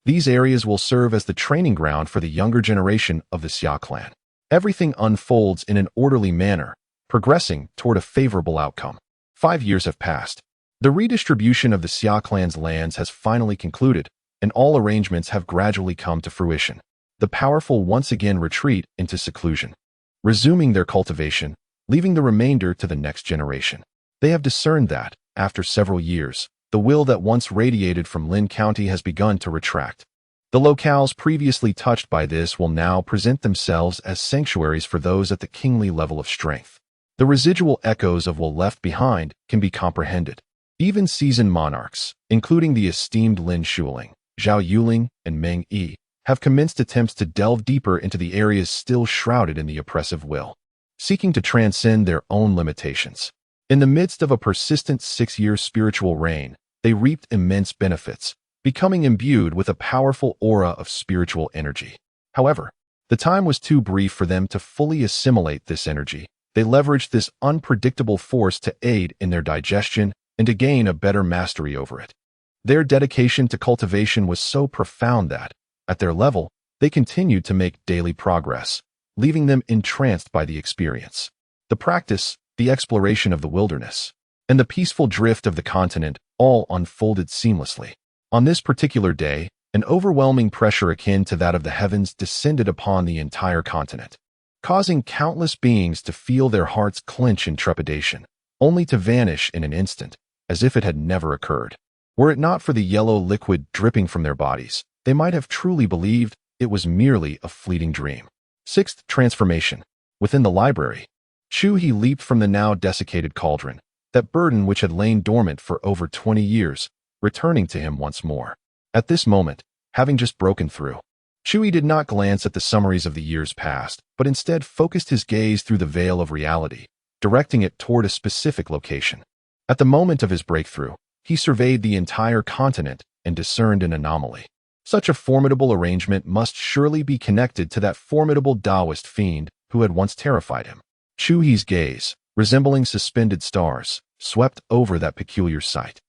These areas will serve as the training ground for the younger generation of the Xia Clan. Everything unfolds in an orderly manner, progressing toward a favorable outcome. 5 years have passed. The redistribution of the Xia Clan's lands has finally concluded, and all arrangements have gradually come to fruition. The powerful once again retreat into seclusion, resuming their cultivation, leaving the remainder to the next generation. They have discerned that, after several years, the will that once radiated from Lin County has begun to retract. The locales previously touched by this will now present themselves as sanctuaries for those at the kingly level of strength. The residual echoes of will left behind can be comprehended. Even seasoned monarchs, including the esteemed Lin Shuling, Zhao Yuling, and Meng Yi, have commenced attempts to delve deeper into the areas still shrouded in the oppressive will. seeking to transcend their own limitations. In the midst of a persistent 6-year spiritual reign, they reaped immense benefits, becoming imbued with a powerful aura of spiritual energy. However, the time was too brief for them to fully assimilate this energy. They leveraged this unpredictable force to aid in their digestion and to gain a better mastery over it. Their dedication to cultivation was so profound that, at their level, they continued to make daily progress, leaving them entranced by the experience. The practice, the exploration of the wilderness, and the peaceful drift of the continent all unfolded seamlessly. On this particular day, an overwhelming pressure akin to that of the heavens descended upon the entire continent, causing countless beings to feel their hearts clench in trepidation, only to vanish in an instant, as if it had never occurred. Were it not for the yellow liquid dripping from their bodies, they might have truly believed it was merely a fleeting dream. Sixth transformation. Within the library, Chu He leaped from the now desiccated cauldron, that burden which had lain dormant for over 20 years, returning to him once more. At this moment, having just broken through, Chu He did not glance at the summaries of the years past, but instead focused his gaze through the veil of reality, directing it toward a specific location. At the moment of his breakthrough, he surveyed the entire continent and discerned an anomaly. Such a formidable arrangement must surely be connected to that formidable Taoist fiend who had once terrified him. Chu He's gaze, resembling suspended stars, swept over that peculiar sight.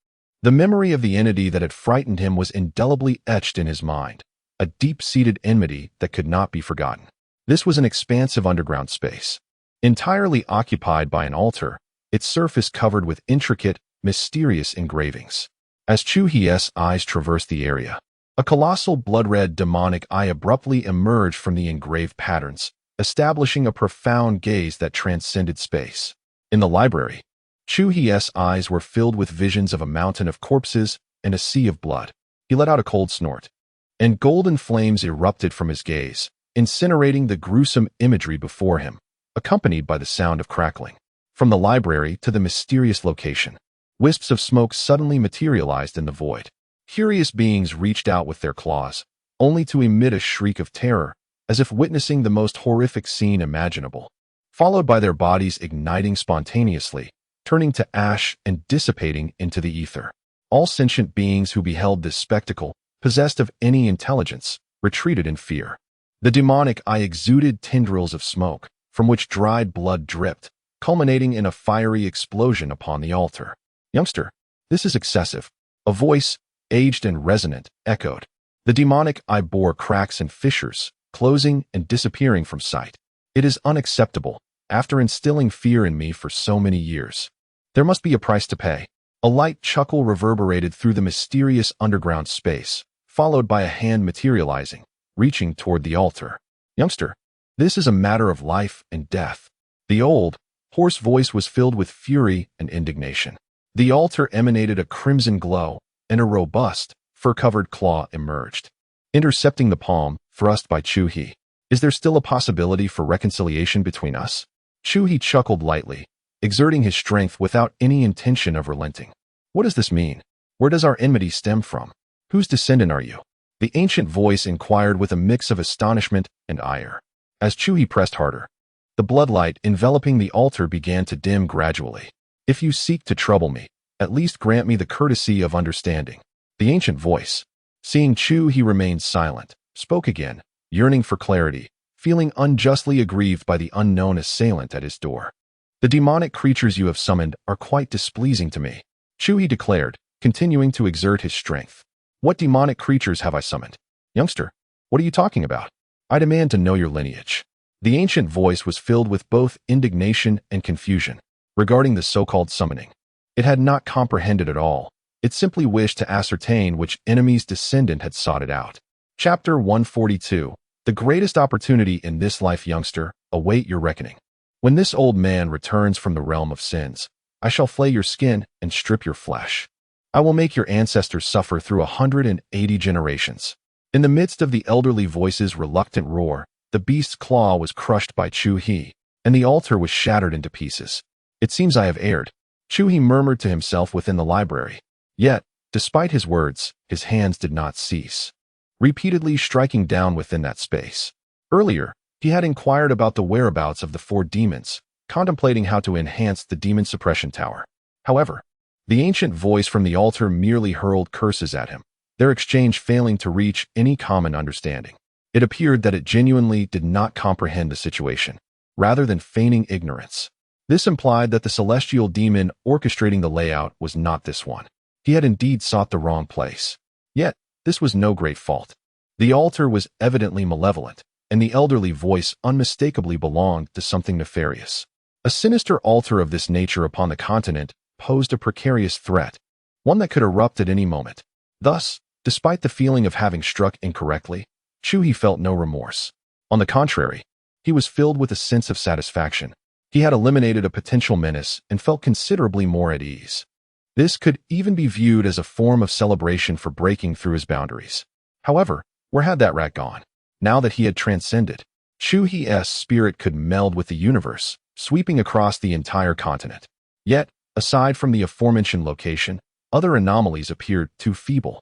The memory of the entity that had frightened him was indelibly etched in his mind, a deep-seated enmity that could not be forgotten. This was an expansive underground space, entirely occupied by an altar, its surface covered with intricate, mysterious engravings. As Chu He's eyes traversed the area, a colossal blood-red demonic eye abruptly emerged from the engraved patterns, establishing a profound gaze that transcended space. In the library, Chu He's eyes were filled with visions of a mountain of corpses and a sea of blood. He let out a cold snort, and golden flames erupted from his gaze, incinerating the gruesome imagery before him, accompanied by the sound of crackling. From the library to the mysterious location, wisps of smoke suddenly materialized in the void. Curious beings reached out with their claws, only to emit a shriek of terror, as if witnessing the most horrific scene imaginable, followed by their bodies igniting spontaneously, turning to ash and dissipating into the ether. All sentient beings who beheld this spectacle, possessed of any intelligence, retreated in fear. The demonic eye exuded tendrils of smoke, from which dried blood dripped, culminating in a fiery explosion upon the altar. "Youngster, this is excessive," a voice, aged and resonant, echoed. The demonic eye bore cracks and fissures, closing and disappearing from sight. "It is unacceptable, after instilling fear in me for so many years. There must be a price to pay." A light chuckle reverberated through the mysterious underground space, followed by a hand materializing, reaching toward the altar. "Youngster, this is a matter of life and death." The old, hoarse voice was filled with fury and indignation. The altar emanated a crimson glow, and a robust, fur-covered claw emerged, intercepting the palm, thrust by Chu He. "Is there still a possibility for reconciliation between us?" Chu He chuckled lightly, exerting his strength without any intention of relenting. "What does this mean? Where does our enmity stem from? Whose descendant are you?" The ancient voice inquired with a mix of astonishment and ire. As Chu He pressed harder, the bloodlight enveloping the altar began to dim gradually. "If you seek to trouble me, at least grant me the courtesy of understanding." The ancient voice, seeing Chu He remained silent, spoke again, yearning for clarity, feeling unjustly aggrieved by the unknown assailant at his door. "The demonic creatures you have summoned are quite displeasing to me," Chu He declared, continuing to exert his strength. "What demonic creatures have I summoned? Youngster, what are you talking about? I demand to know your lineage." The ancient voice was filled with both indignation and confusion regarding the so-called summoning. It had not comprehended at all. It simply wished to ascertain which enemy's descendant had sought it out. Chapter 142. The greatest opportunity in this life, youngster, await your reckoning. When this old man returns from the realm of sins, I shall flay your skin and strip your flesh. I will make your ancestors suffer through 180 generations. In the midst of the elderly voice's reluctant roar, the beast's claw was crushed by Chu He, and the altar was shattered into pieces. "It seems I have erred," Chu He murmured to himself within the library. Yet, despite his words, his hands did not cease, repeatedly striking down within that space. Earlier, He had inquired about the whereabouts of the 4 demons, contemplating how to enhance the demon suppression tower. However, the ancient voice from the altar merely hurled curses at him, their exchange failing to reach any common understanding. It appeared that it genuinely did not comprehend the situation, rather than feigning ignorance. This implied that the celestial demon orchestrating the layout was not this one. He had indeed sought the wrong place. Yet, this was no great fault. The altar was evidently malevolent, and the elderly voice unmistakably belonged to something nefarious. A sinister altar of this nature upon the continent posed a precarious threat, one that could erupt at any moment. Thus, despite the feeling of having struck incorrectly, Chu He felt no remorse. On the contrary, he was filled with a sense of satisfaction. He had eliminated a potential menace and felt considerably more at ease. This could even be viewed as a form of celebration for breaking through his boundaries. However, where had that rat gone? Now that he had transcended, Chu He's spirit could meld with the universe, sweeping across the entire continent. Yet, aside from the aforementioned location, other anomalies appeared too feeble,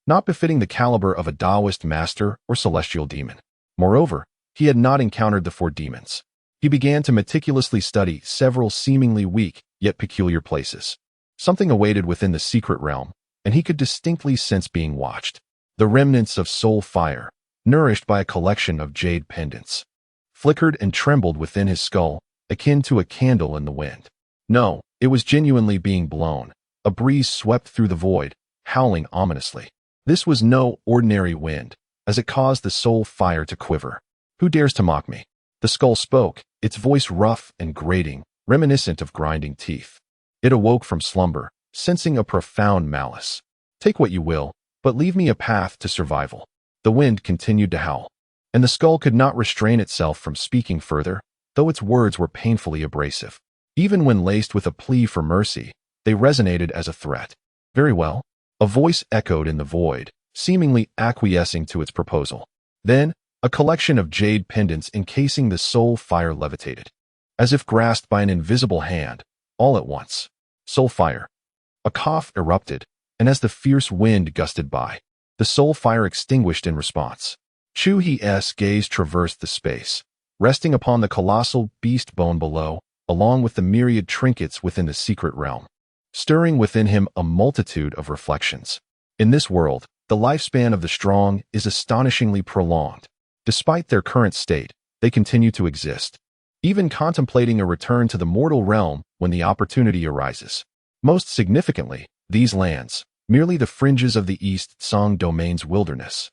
not befitting the caliber of a Taoist master or celestial demon. Moreover, he had not encountered the 4 demons. He began to meticulously study several seemingly weak yet peculiar places. Something awaited within the secret realm, and he could distinctly sense being watched. The remnants of soul fire, nourished by a collection of jade pendants, flickered and trembled within his skull, akin to a candle in the wind. No, it was genuinely being blown. A breeze swept through the void, howling ominously. This was no ordinary wind, as it caused the soul fire to quiver. Who dares to mock me? The skull spoke, its voice rough and grating, reminiscent of grinding teeth. It awoke from slumber, sensing a profound malice. Take what you will, but leave me a path to survival. The wind continued to howl, and the skull could not restrain itself from speaking further, though its words were painfully abrasive. Even when laced with a plea for mercy, they resonated as a threat. Very well. A voice echoed in the void, seemingly acquiescing to its proposal. Then, a collection of jade pendants encasing the soul fire levitated, as if grasped by an invisible hand, all at once. Soul fire. A cough erupted, and as the fierce wind gusted by, the soul fire extinguished in response. Chu He's gaze traversed the space, resting upon the colossal beast bone below, along with the myriad trinkets within the secret realm, stirring within him a multitude of reflections. In this world, the lifespan of the strong is astonishingly prolonged. Despite their current state, they continue to exist, even contemplating a return to the mortal realm when the opportunity arises. Most significantly, these lands, merely the fringes of the East Song Domain's wilderness,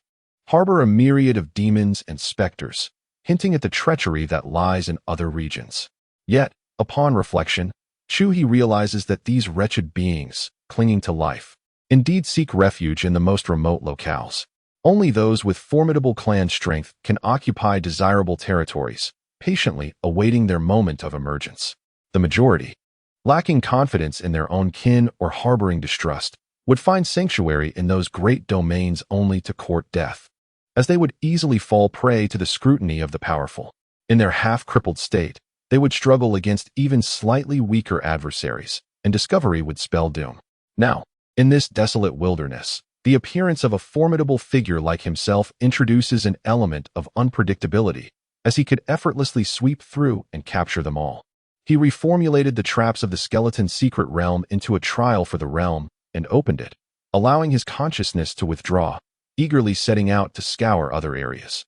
harbor a myriad of demons and specters, hinting at the treachery that lies in other regions. Yet, upon reflection, Chu He realizes that these wretched beings, clinging to life, indeed seek refuge in the most remote locales. Only those with formidable clan strength can occupy desirable territories, patiently awaiting their moment of emergence. The majority, lacking confidence in their own kin or harboring distrust, would find sanctuary in those great domains only to court death, as they would easily fall prey to the scrutiny of the powerful. In their half-crippled state, they would struggle against even slightly weaker adversaries, and discovery would spell doom. Now, in this desolate wilderness, the appearance of a formidable figure like himself introduces an element of unpredictability, as he could effortlessly sweep through and capture them all. He reformulated the traps of the skeleton's secret realm into a trial for the realm and opened it, allowing his consciousness to withdraw, eagerly setting out to scour other areas.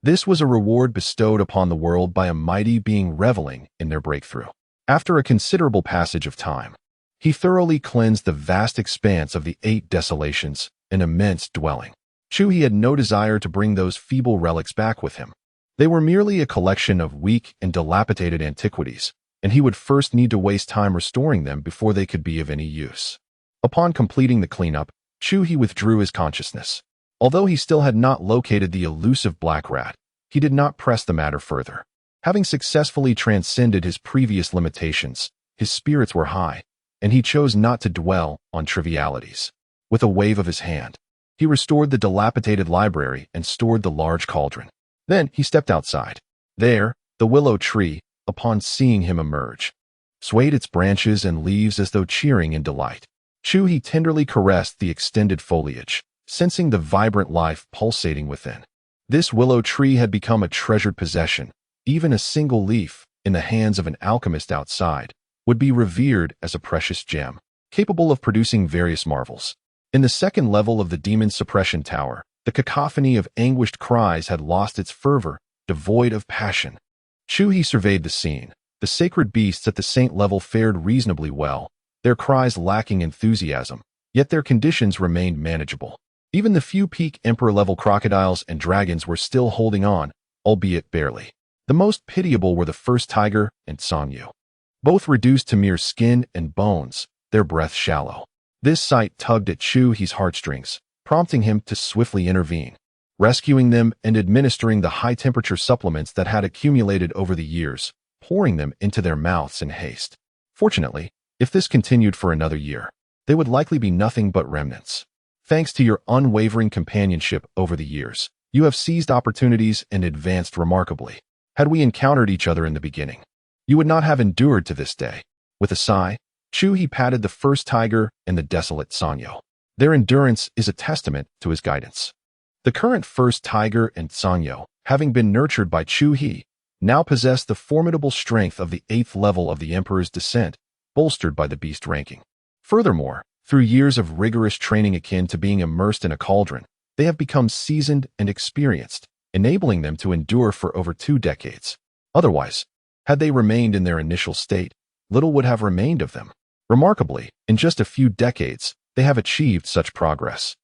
This was a reward bestowed upon the world by a mighty being reveling in their breakthrough. After a considerable passage of time, he thoroughly cleansed the vast expanse of the 8 desolations, an immense dwelling. Chu He had no desire to bring those feeble relics back with him. They were merely a collection of weak and dilapidated antiquities, and he would first need to waste time restoring them before they could be of any use. Upon completing the cleanup, Chu He withdrew his consciousness. Although he still had not located the elusive black rat, he did not press the matter further. Having successfully transcended his previous limitations, his spirits were high, and he chose not to dwell on trivialities. With a wave of his hand, he restored the dilapidated library and stored the large cauldron. Then he stepped outside. There, the willow tree, upon seeing him emerge, swayed its branches and leaves as though cheering in delight. Chu He tenderly caressed the extended foliage, sensing the vibrant life pulsating within. This willow tree had become a treasured possession, Even a single leaf, in the hands of an alchemist outside, would be revered as a precious gem, capable of producing various marvels. In the second level of the demon's suppression tower, the cacophony of anguished cries had lost its fervor, devoid of passion. Chu He surveyed the scene. The sacred beasts at the saint level fared reasonably well, their cries lacking enthusiasm, yet their conditions remained manageable. Even the few peak emperor-level crocodiles and dragons were still holding on, albeit barely. The most pitiable were the first tiger and Sanyo. Both reduced to mere skin and bones, their breath shallow. This sight tugged at Chu He's heartstrings, prompting him to swiftly intervene, rescuing them and administering the high-temperature supplements that had accumulated over the years, pouring them into their mouths in haste. Fortunately, if this continued for another year, they would likely be nothing but remnants. Thanks to your unwavering companionship over the years, you have seized opportunities and advanced remarkably. Had we encountered each other in the beginning, you would not have endured to this day. With a sigh, Chu He patted the first tiger and the desolate Sanyo. Their endurance is a testament to his guidance. The current first tiger and Sanyo, having been nurtured by Chu He, now possessed the formidable strength of the 8th level of the Emperor's descent, bolstered by the beast ranking. Furthermore, through years of rigorous training akin to being immersed in a cauldron, they have become seasoned and experienced, enabling them to endure for over 2 decades. Otherwise, had they remained in their initial state, little would have remained of them. Remarkably, in just a few decades, they have achieved such progress.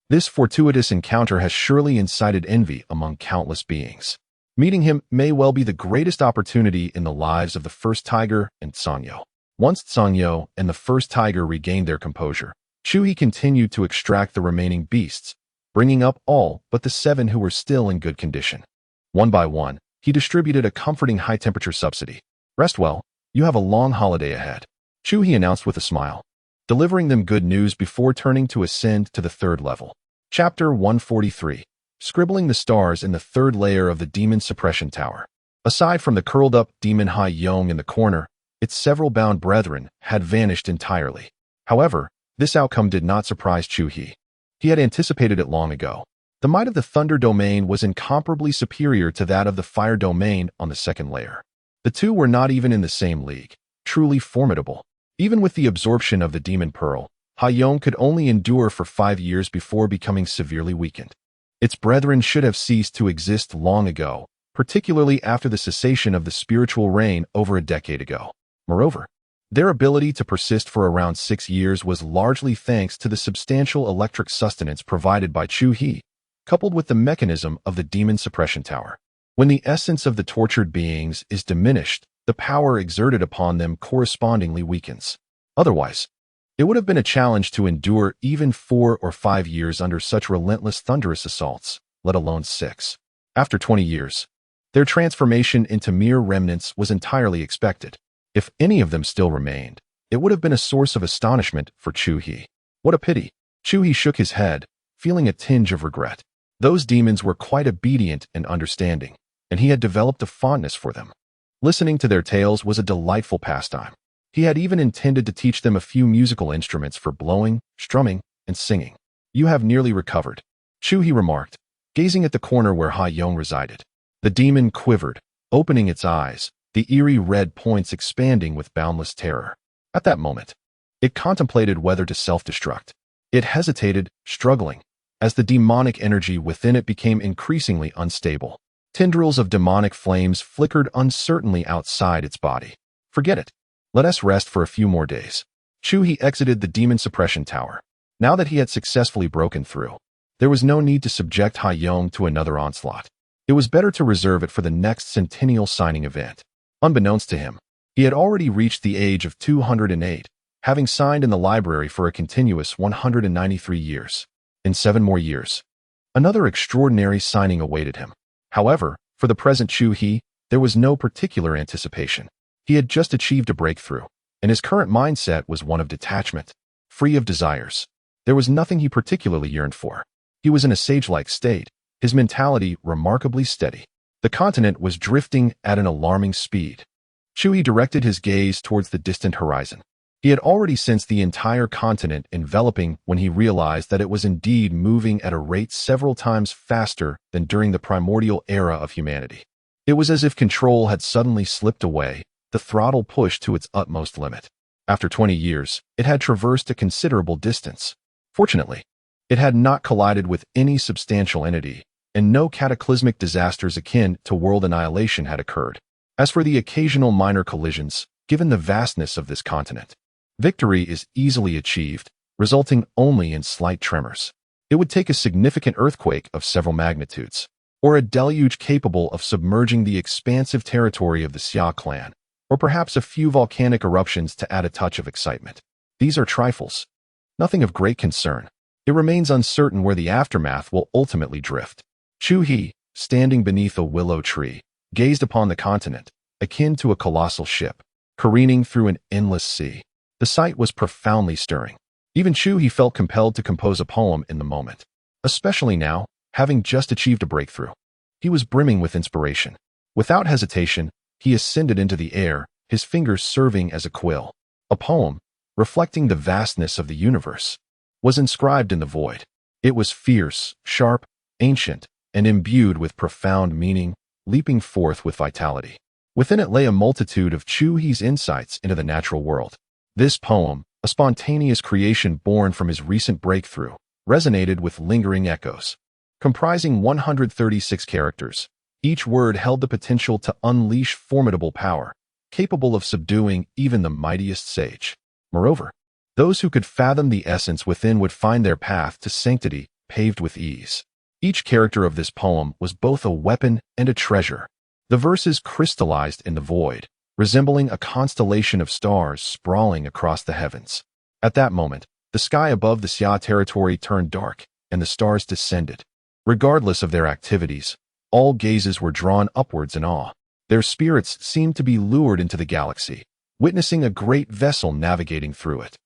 This fortuitous encounter has surely incited envy among countless beings. Meeting him may well be the greatest opportunity in the lives of the first tiger and Sanyo. Once Sanyo and the first tiger regained their composure, Chu He continued to extract the remaining beasts, bringing up all but the 7 who were still in good condition. One by one, he distributed a comforting high-temperature subsidy. Rest well, you have a long holiday ahead, Chu He announced with a smile, delivering them good news before turning to ascend to the 3rd level. Chapter 143. Scribbling the stars in the 3rd layer of the demon's suppression tower. Aside from the curled-up demon Dahuang in the corner, its several bound brethren had vanished entirely. However, this outcome did not surprise Chu He. He had anticipated it long ago. The might of the thunder domain was incomparably superior to that of the fire domain on the 2nd layer. The two were not even in the same league, truly formidable. Even with the absorption of the demon pearl, Dahuang could only endure for 5 years before becoming severely weakened. Its brethren should have ceased to exist long ago, particularly after the cessation of the spiritual reign over a decade ago. Moreover, their ability to persist for around 6 years was largely thanks to the substantial electric sustenance provided by Chu He, coupled with the mechanism of the demon suppression tower. When the essence of the tortured beings is diminished, the power exerted upon them correspondingly weakens. Otherwise, it would have been a challenge to endure even 4 or 5 years under such relentless thunderous assaults, let alone 6. After 20 years, their transformation into mere remnants was entirely expected. If any of them still remained, it would have been a source of astonishment for Chu He. What a pity! Chu He shook his head, feeling a tinge of regret. Those demons were quite obedient and understanding, and he had developed a fondness for them. Listening to their tales was a delightful pastime. He had even intended to teach them a few musical instruments for blowing, strumming, and singing. You have nearly recovered, Chu He remarked, gazing at the corner where Dahuang resided. The demon quivered, opening its eyes, the eerie red points expanding with boundless terror. At that moment, it contemplated whether to self-destruct. It hesitated, struggling, as the demonic energy within it became increasingly unstable. Tendrils of demonic flames flickered uncertainly outside its body. Forget it. Let us rest for a few more days. Chu He exited the demon suppression tower. Now that he had successfully broken through, there was no need to subject Dahuang to another onslaught. It was better to reserve it for the next centennial signing event. Unbeknownst to him, he had already reached the age of 208, having signed in the library for a continuous 193 years. In 7 more years, another extraordinary signing awaited him. However, for the present Chu He, there was no particular anticipation. He had just achieved a breakthrough, and his current mindset was one of detachment, free of desires. There was nothing he particularly yearned for. He was in a sage-like state, his mentality remarkably steady. The continent was drifting at an alarming speed. Chu He directed his gaze towards the distant horizon. He had already sensed the entire continent enveloping when he realized that it was indeed moving at a rate several times faster than during the primordial era of humanity. It was as if control had suddenly slipped away, the throttle pushed to its utmost limit. After 20 years, it had traversed a considerable distance. Fortunately, it had not collided with any substantial entity, and no cataclysmic disasters akin to world annihilation had occurred. As for the occasional minor collisions, given the vastness of this continent, victory is easily achieved, resulting only in slight tremors. It would take a significant earthquake of several magnitudes, or a deluge capable of submerging the expansive territory of the Xia Clan, or perhaps a few volcanic eruptions to add a touch of excitement. These are trifles, nothing of great concern. It remains uncertain where the aftermath will ultimately drift. Chu He, standing beneath a willow tree, gazed upon the continent, akin to a colossal ship, careening through an endless sea. The sight was profoundly stirring. Even Chu He felt compelled to compose a poem in the moment, especially now, having just achieved a breakthrough. He was brimming with inspiration. Without hesitation, he ascended into the air, his fingers serving as a quill. A poem, reflecting the vastness of the universe, was inscribed in the void. It was fierce, sharp, ancient, and imbued with profound meaning, leaping forth with vitality. Within it lay a multitude of Chu He's insights into the natural world. This poem, a spontaneous creation born from his recent breakthrough, resonated with lingering echoes. Comprising 136 characters, each word held the potential to unleash formidable power, capable of subduing even the mightiest sage. Moreover, those who could fathom the essence within would find their path to sanctity paved with ease. Each character of this poem was both a weapon and a treasure. The verses crystallized in the void, resembling a constellation of stars sprawling across the heavens. At that moment, the sky above the Xia territory turned dark, and the stars descended. Regardless of their activities, all gazes were drawn upwards in awe. Their spirits seemed to be lured into the galaxy, witnessing a great vessel navigating through it.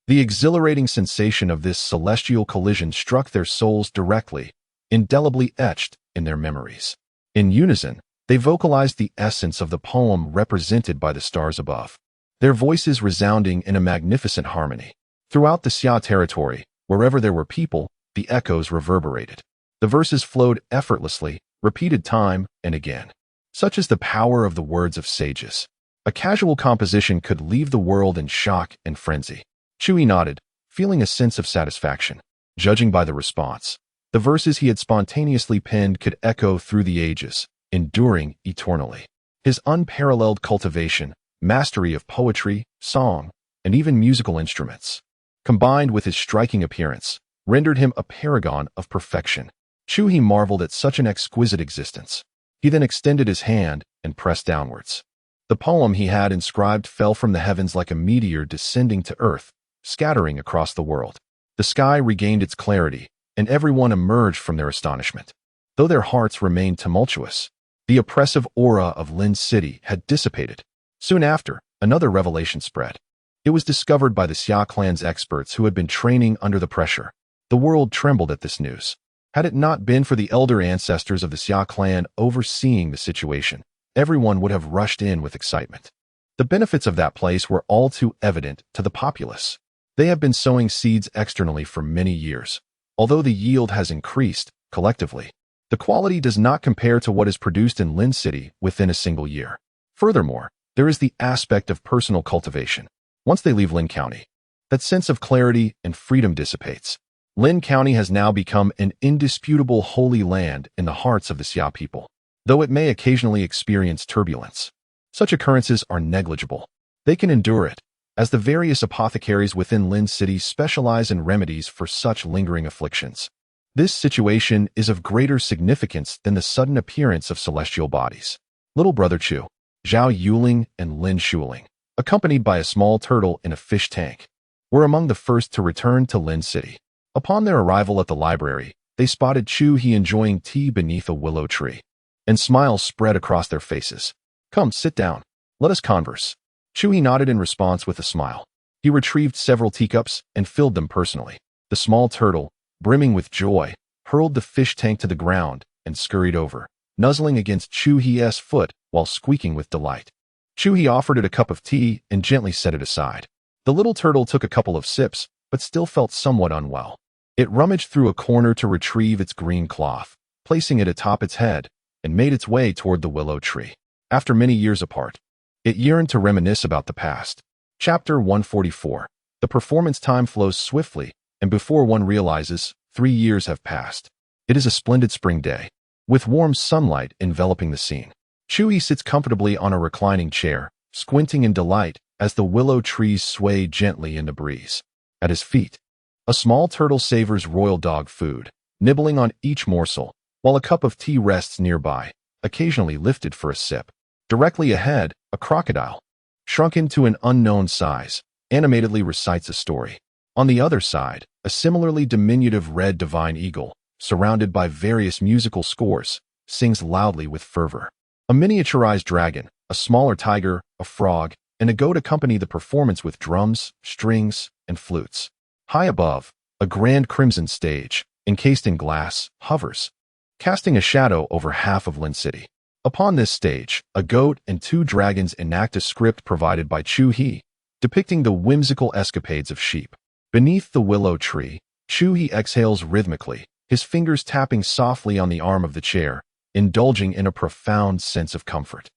The exhilarating sensation of this celestial collision struck their souls directly, indelibly etched in their memories. In unison, they vocalized the essence of the poem represented by the stars above, their voices resounding in a magnificent harmony. Throughout the Xia territory, wherever there were people, the echoes reverberated. The verses flowed effortlessly, repeated time and again. Such is the power of the words of sages. A casual composition could leave the world in shock and frenzy. Chu He nodded, feeling a sense of satisfaction. Judging by the response, the verses he had spontaneously penned could echo through the ages, enduring eternally. His unparalleled cultivation, mastery of poetry, song, and even musical instruments, combined with his striking appearance, rendered him a paragon of perfection. Chu He marveled at such an exquisite existence. He then extended his hand and pressed downwards. The poem he had inscribed fell from the heavens like a meteor descending to earth, scattering across the world. The sky regained its clarity, and everyone emerged from their astonishment. Though their hearts remained tumultuous, the oppressive aura of Lin City had dissipated. Soon after, another revelation spread. It was discovered by the Xia Clan's experts who had been training under the pressure. The world trembled at this news. Had it not been for the elder ancestors of the Xia Clan overseeing the situation, everyone would have rushed in with excitement. The benefits of that place were all too evident to the populace. They have been sowing seeds externally for many years. Although the yield has increased, collectively, the quality does not compare to what is produced in Lin City within a single year. Furthermore, there is the aspect of personal cultivation. Once they leave Lin County, that sense of clarity and freedom dissipates. Lin County has now become an indisputable holy land in the hearts of the Xia people, though it may occasionally experience turbulence. Such occurrences are negligible. They can endure it, as the various apothecaries within Lin City specialize in remedies for such lingering afflictions. This situation is of greater significance than the sudden appearance of celestial bodies. Little brother Chu, Zhao Yuling, and Lin Shuling, accompanied by a small turtle in a fish tank, were among the first to return to Lin City. Upon their arrival at the library, they spotted Chu He enjoying tea beneath a willow tree, and smiles spread across their faces. "Come, sit down. Let us converse." Chu He nodded in response with a smile. He retrieved several teacups and filled them personally. The small turtle, brimming with joy, hurled the fish tank to the ground and scurried over, nuzzling against Chu He's foot while squeaking with delight. Chu He offered it a cup of tea and gently set it aside. The little turtle took a couple of sips, but still felt somewhat unwell. It rummaged through a corner to retrieve its green cloth, placing it atop its head, and made its way toward the willow tree. After many years apart, it yearned to reminisce about the past. Chapter 144. The performance time flows swiftly, and before one realizes, 3 years have passed. It is a splendid spring day, with warm sunlight enveloping the scene. Chu He sits comfortably on a reclining chair, squinting in delight as the willow trees sway gently in the breeze. At his feet, a small turtle savors royal dog food, nibbling on each morsel, while a cup of tea rests nearby, occasionally lifted for a sip. Directly ahead, a crocodile, shrunken to an unknown size, animatedly recites a story. On the other side, a similarly diminutive red divine eagle, surrounded by various musical scores, sings loudly with fervor. A miniaturized dragon, a smaller tiger, a frog, and a goat accompany the performance with drums, strings, and flutes. High above, a grand crimson stage, encased in glass, hovers, casting a shadow over half of Lin City. Upon this stage, a goat and 2 dragons enact a script provided by Chu He, depicting the whimsical escapades of sheep. Beneath the willow tree, Chu He exhales rhythmically, his fingers tapping softly on the arm of the chair, indulging in a profound sense of comfort.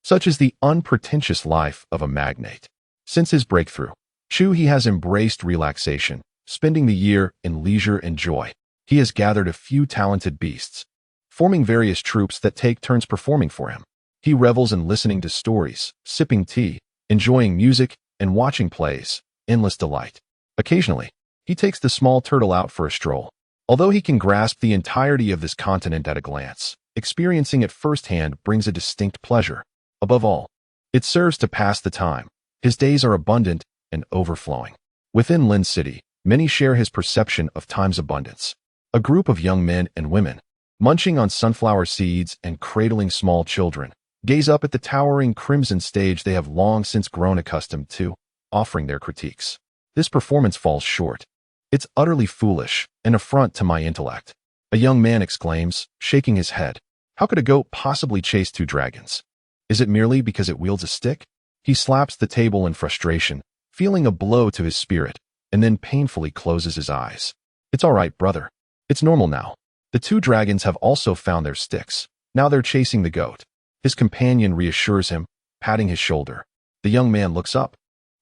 Such is the unpretentious life of a magnate. Since his breakthrough, Chu He has embraced relaxation, spending the year in leisure and joy. He has gathered a few talented beasts, forming various troops that take turns performing for him. He revels in listening to stories, sipping tea, enjoying music, and watching plays, endless delight. Occasionally, he takes the small turtle out for a stroll. Although he can grasp the entirety of this continent at a glance, experiencing it firsthand brings a distinct pleasure. Above all, it serves to pass the time. His days are abundant and overflowing. Within Lin City, many share his perception of time's abundance. A group of young men and women, munching on sunflower seeds and cradling small children, gaze up at the towering crimson stage they have long since grown accustomed to, offering their critiques. This performance falls short. It's utterly foolish, an affront to my intellect. A young man exclaims, shaking his head. How could a goat possibly chase 2 dragons? Is it merely because it wields a stick? He slaps the table in frustration, feeling a blow to his spirit, and then painfully closes his eyes. It's all right, brother. It's normal now. The 2 dragons have also found their sticks. Now they're chasing the goat. His companion reassures him, patting his shoulder. The young man looks up.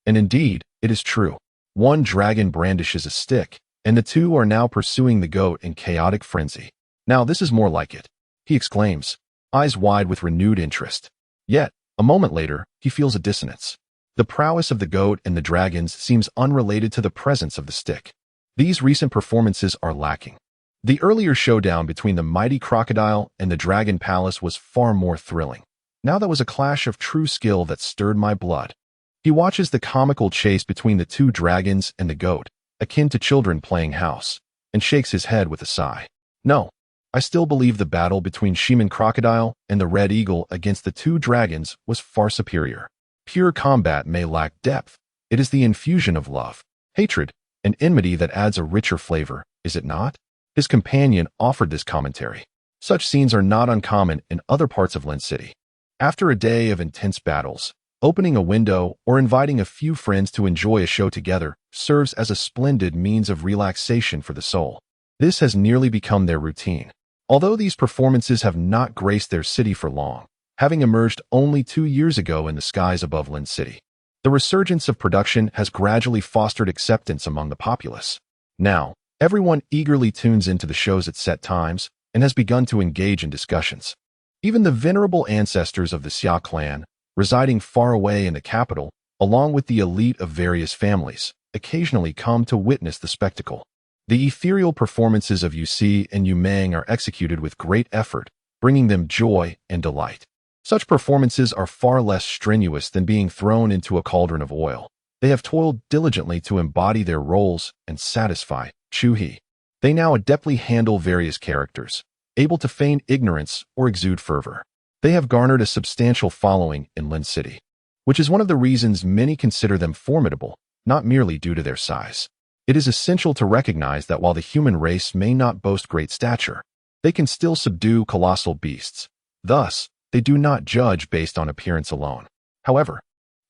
And indeed, it is true. 1 dragon brandishes a stick, and the 2 are now pursuing the goat in chaotic frenzy. Now this is more like it, he exclaims, eyes wide with renewed interest. Yet, a moment later, he feels a dissonance. The prowess of the goat and the dragons seems unrelated to the presence of the stick. These recent performances are lacking. The earlier showdown between the mighty crocodile and the dragon palace was far more thrilling. Now that was a clash of true skill that stirred my blood. He watches the comical chase between the 2 dragons and the goat, akin to children playing house, and shakes his head with a sigh. No, I still believe the battle between Shaman Crocodile and the Red Eagle against the 2 dragons was far superior. Pure combat may lack depth. It is the infusion of love, hatred, and enmity that adds a richer flavor, is it not? His companion offered this commentary. Such scenes are not uncommon in other parts of Lin City. After a day of intense battles, opening a window or inviting a few friends to enjoy a show together serves as a splendid means of relaxation for the soul. This has nearly become their routine. Although these performances have not graced their city for long, having emerged only 2 years ago in the skies above Lin City, the resurgence of production has gradually fostered acceptance among the populace. Now, everyone eagerly tunes into the shows at set times and has begun to engage in discussions. Even the venerable ancestors of the Xia Clan, residing far away in the capital, along with the elite of various families, occasionally come to witness the spectacle. The ethereal performances of Yu Si and Yu Meng are executed with great effort, bringing them joy and delight. Such performances are far less strenuous than being thrown into a cauldron of oil. They have toiled diligently to embody their roles and satisfy Chu He. They now adeptly handle various characters, able to feign ignorance or exude fervor. They have garnered a substantial following in Lin City, which is one of the reasons many consider them formidable, not merely due to their size. It is essential to recognize that while the human race may not boast great stature, they can still subdue colossal beasts. Thus, they do not judge based on appearance alone. However,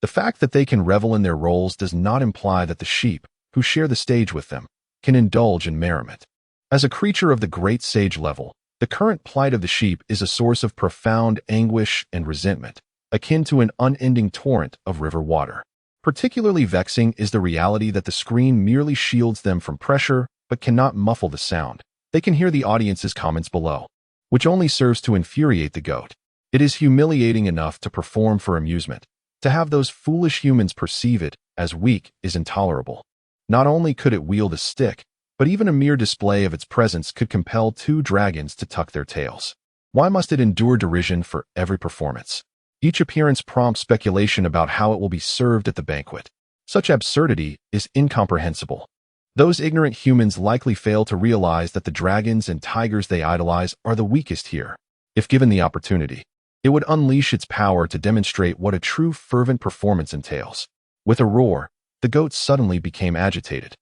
the fact that they can revel in their roles does not imply that the sheep, who share the stage with them, can indulge in merriment. As a creature of the great sage level, The current plight of the sheep is a source of profound anguish and resentment, akin to an unending torrent of river water. Particularly vexing is the reality that the screen merely shields them from pressure but cannot muffle the sound. They can hear the audience's comments below, which only serves to infuriate the goat. It is humiliating enough to perform for amusement. To have those foolish humans perceive it as weak is intolerable. Not only could it wield a stick, but even a mere display of its presence could compel two dragons to tuck their tails. Why must it endure derision for every performance? Each appearance prompts speculation about how it will be served at the banquet. Such absurdity is incomprehensible. Those ignorant humans likely fail to realize that the dragons and tigers they idolize are the weakest here. If given the opportunity, it would unleash its power to demonstrate what a true fervent performance entails. With a roar, the goat suddenly became agitated,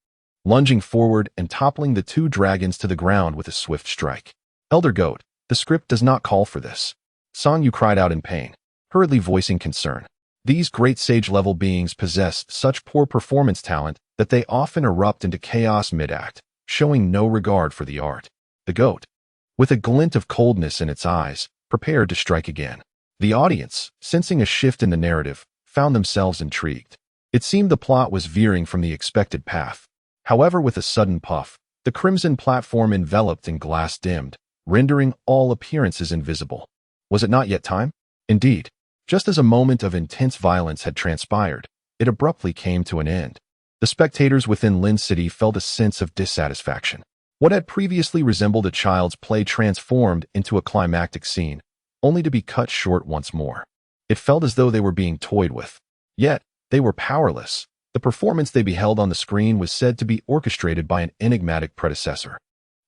lunging forward and toppling the two dragons to the ground with a swift strike. Elder goat, the script does not call for this. Song Yu cried out in pain, hurriedly voicing concern. These great sage-level beings possess such poor performance talent that they often erupt into chaos mid-act, showing no regard for the art. The goat, with a glint of coldness in its eyes, prepared to strike again. The audience, sensing a shift in the narrative, found themselves intrigued. It seemed the plot was veering from the expected path. However, with a sudden puff, the crimson platform enveloped in glass dimmed, rendering all appearances invisible. Was it not yet time? Indeed, just as a moment of intense violence had transpired, it abruptly came to an end. The spectators within Lin City felt a sense of dissatisfaction. What had previously resembled a child's play transformed into a climactic scene, only to be cut short once more. It felt as though they were being toyed with. Yet, they were powerless. The performance they beheld on the screen was said to be orchestrated by an enigmatic predecessor.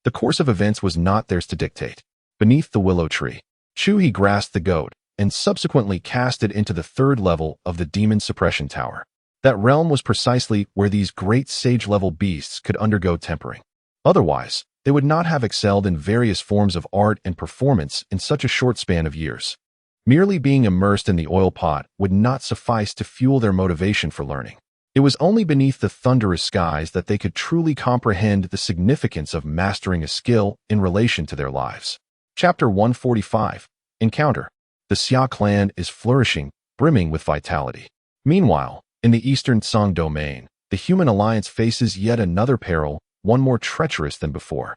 The course of events was not theirs to dictate. Beneath the willow tree, Chu He grasped the goat and subsequently cast it into the third level of the demon suppression tower. That realm was precisely where these great sage-level beasts could undergo tempering. Otherwise, they would not have excelled in various forms of art and performance in such a short span of years. Merely being immersed in the oil pot would not suffice to fuel their motivation for learning. It was only beneath the thunderous skies that they could truly comprehend the significance of mastering a skill in relation to their lives. Chapter 145. Encounter. The Xia Clan is flourishing, brimming with vitality. Meanwhile, in the eastern Song domain, the human alliance faces yet another peril, one more treacherous than before.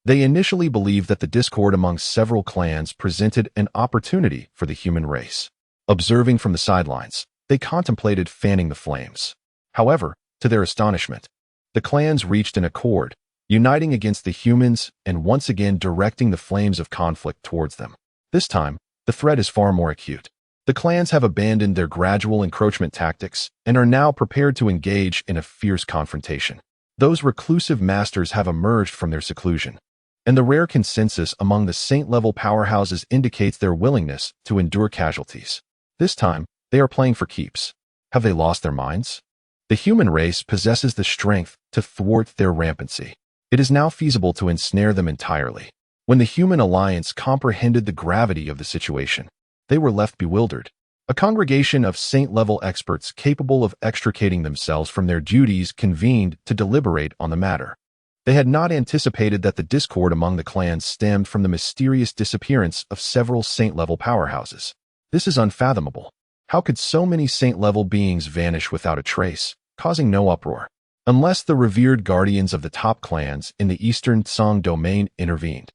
They initially believed that the discord among several clans presented an opportunity for the human race. Observing from the sidelines, they contemplated fanning the flames. However, to their astonishment, the clans reached an accord, uniting against the humans and once again directing the flames of conflict towards them. This time, the threat is far more acute. The clans have abandoned their gradual encroachment tactics and are now prepared to engage in a fierce confrontation. Those reclusive masters have emerged from their seclusion, and the rare consensus among the saint-level powerhouses indicates their willingness to endure casualties. This time, they are playing for keeps. Have they lost their minds? The human race possesses the strength to thwart their rampancy. It is now feasible to ensnare them entirely. When the human alliance comprehended the gravity of the situation, they were left bewildered. A congregation of saint-level experts capable of extricating themselves from their duties convened to deliberate on the matter. They had not anticipated that the discord among the clans stemmed from the mysterious disappearance of several saint-level powerhouses. This is unfathomable. How could so many saint-level beings vanish without a trace, causing no uproar? Unless the revered guardians of the top clans in the eastern Song domain intervened.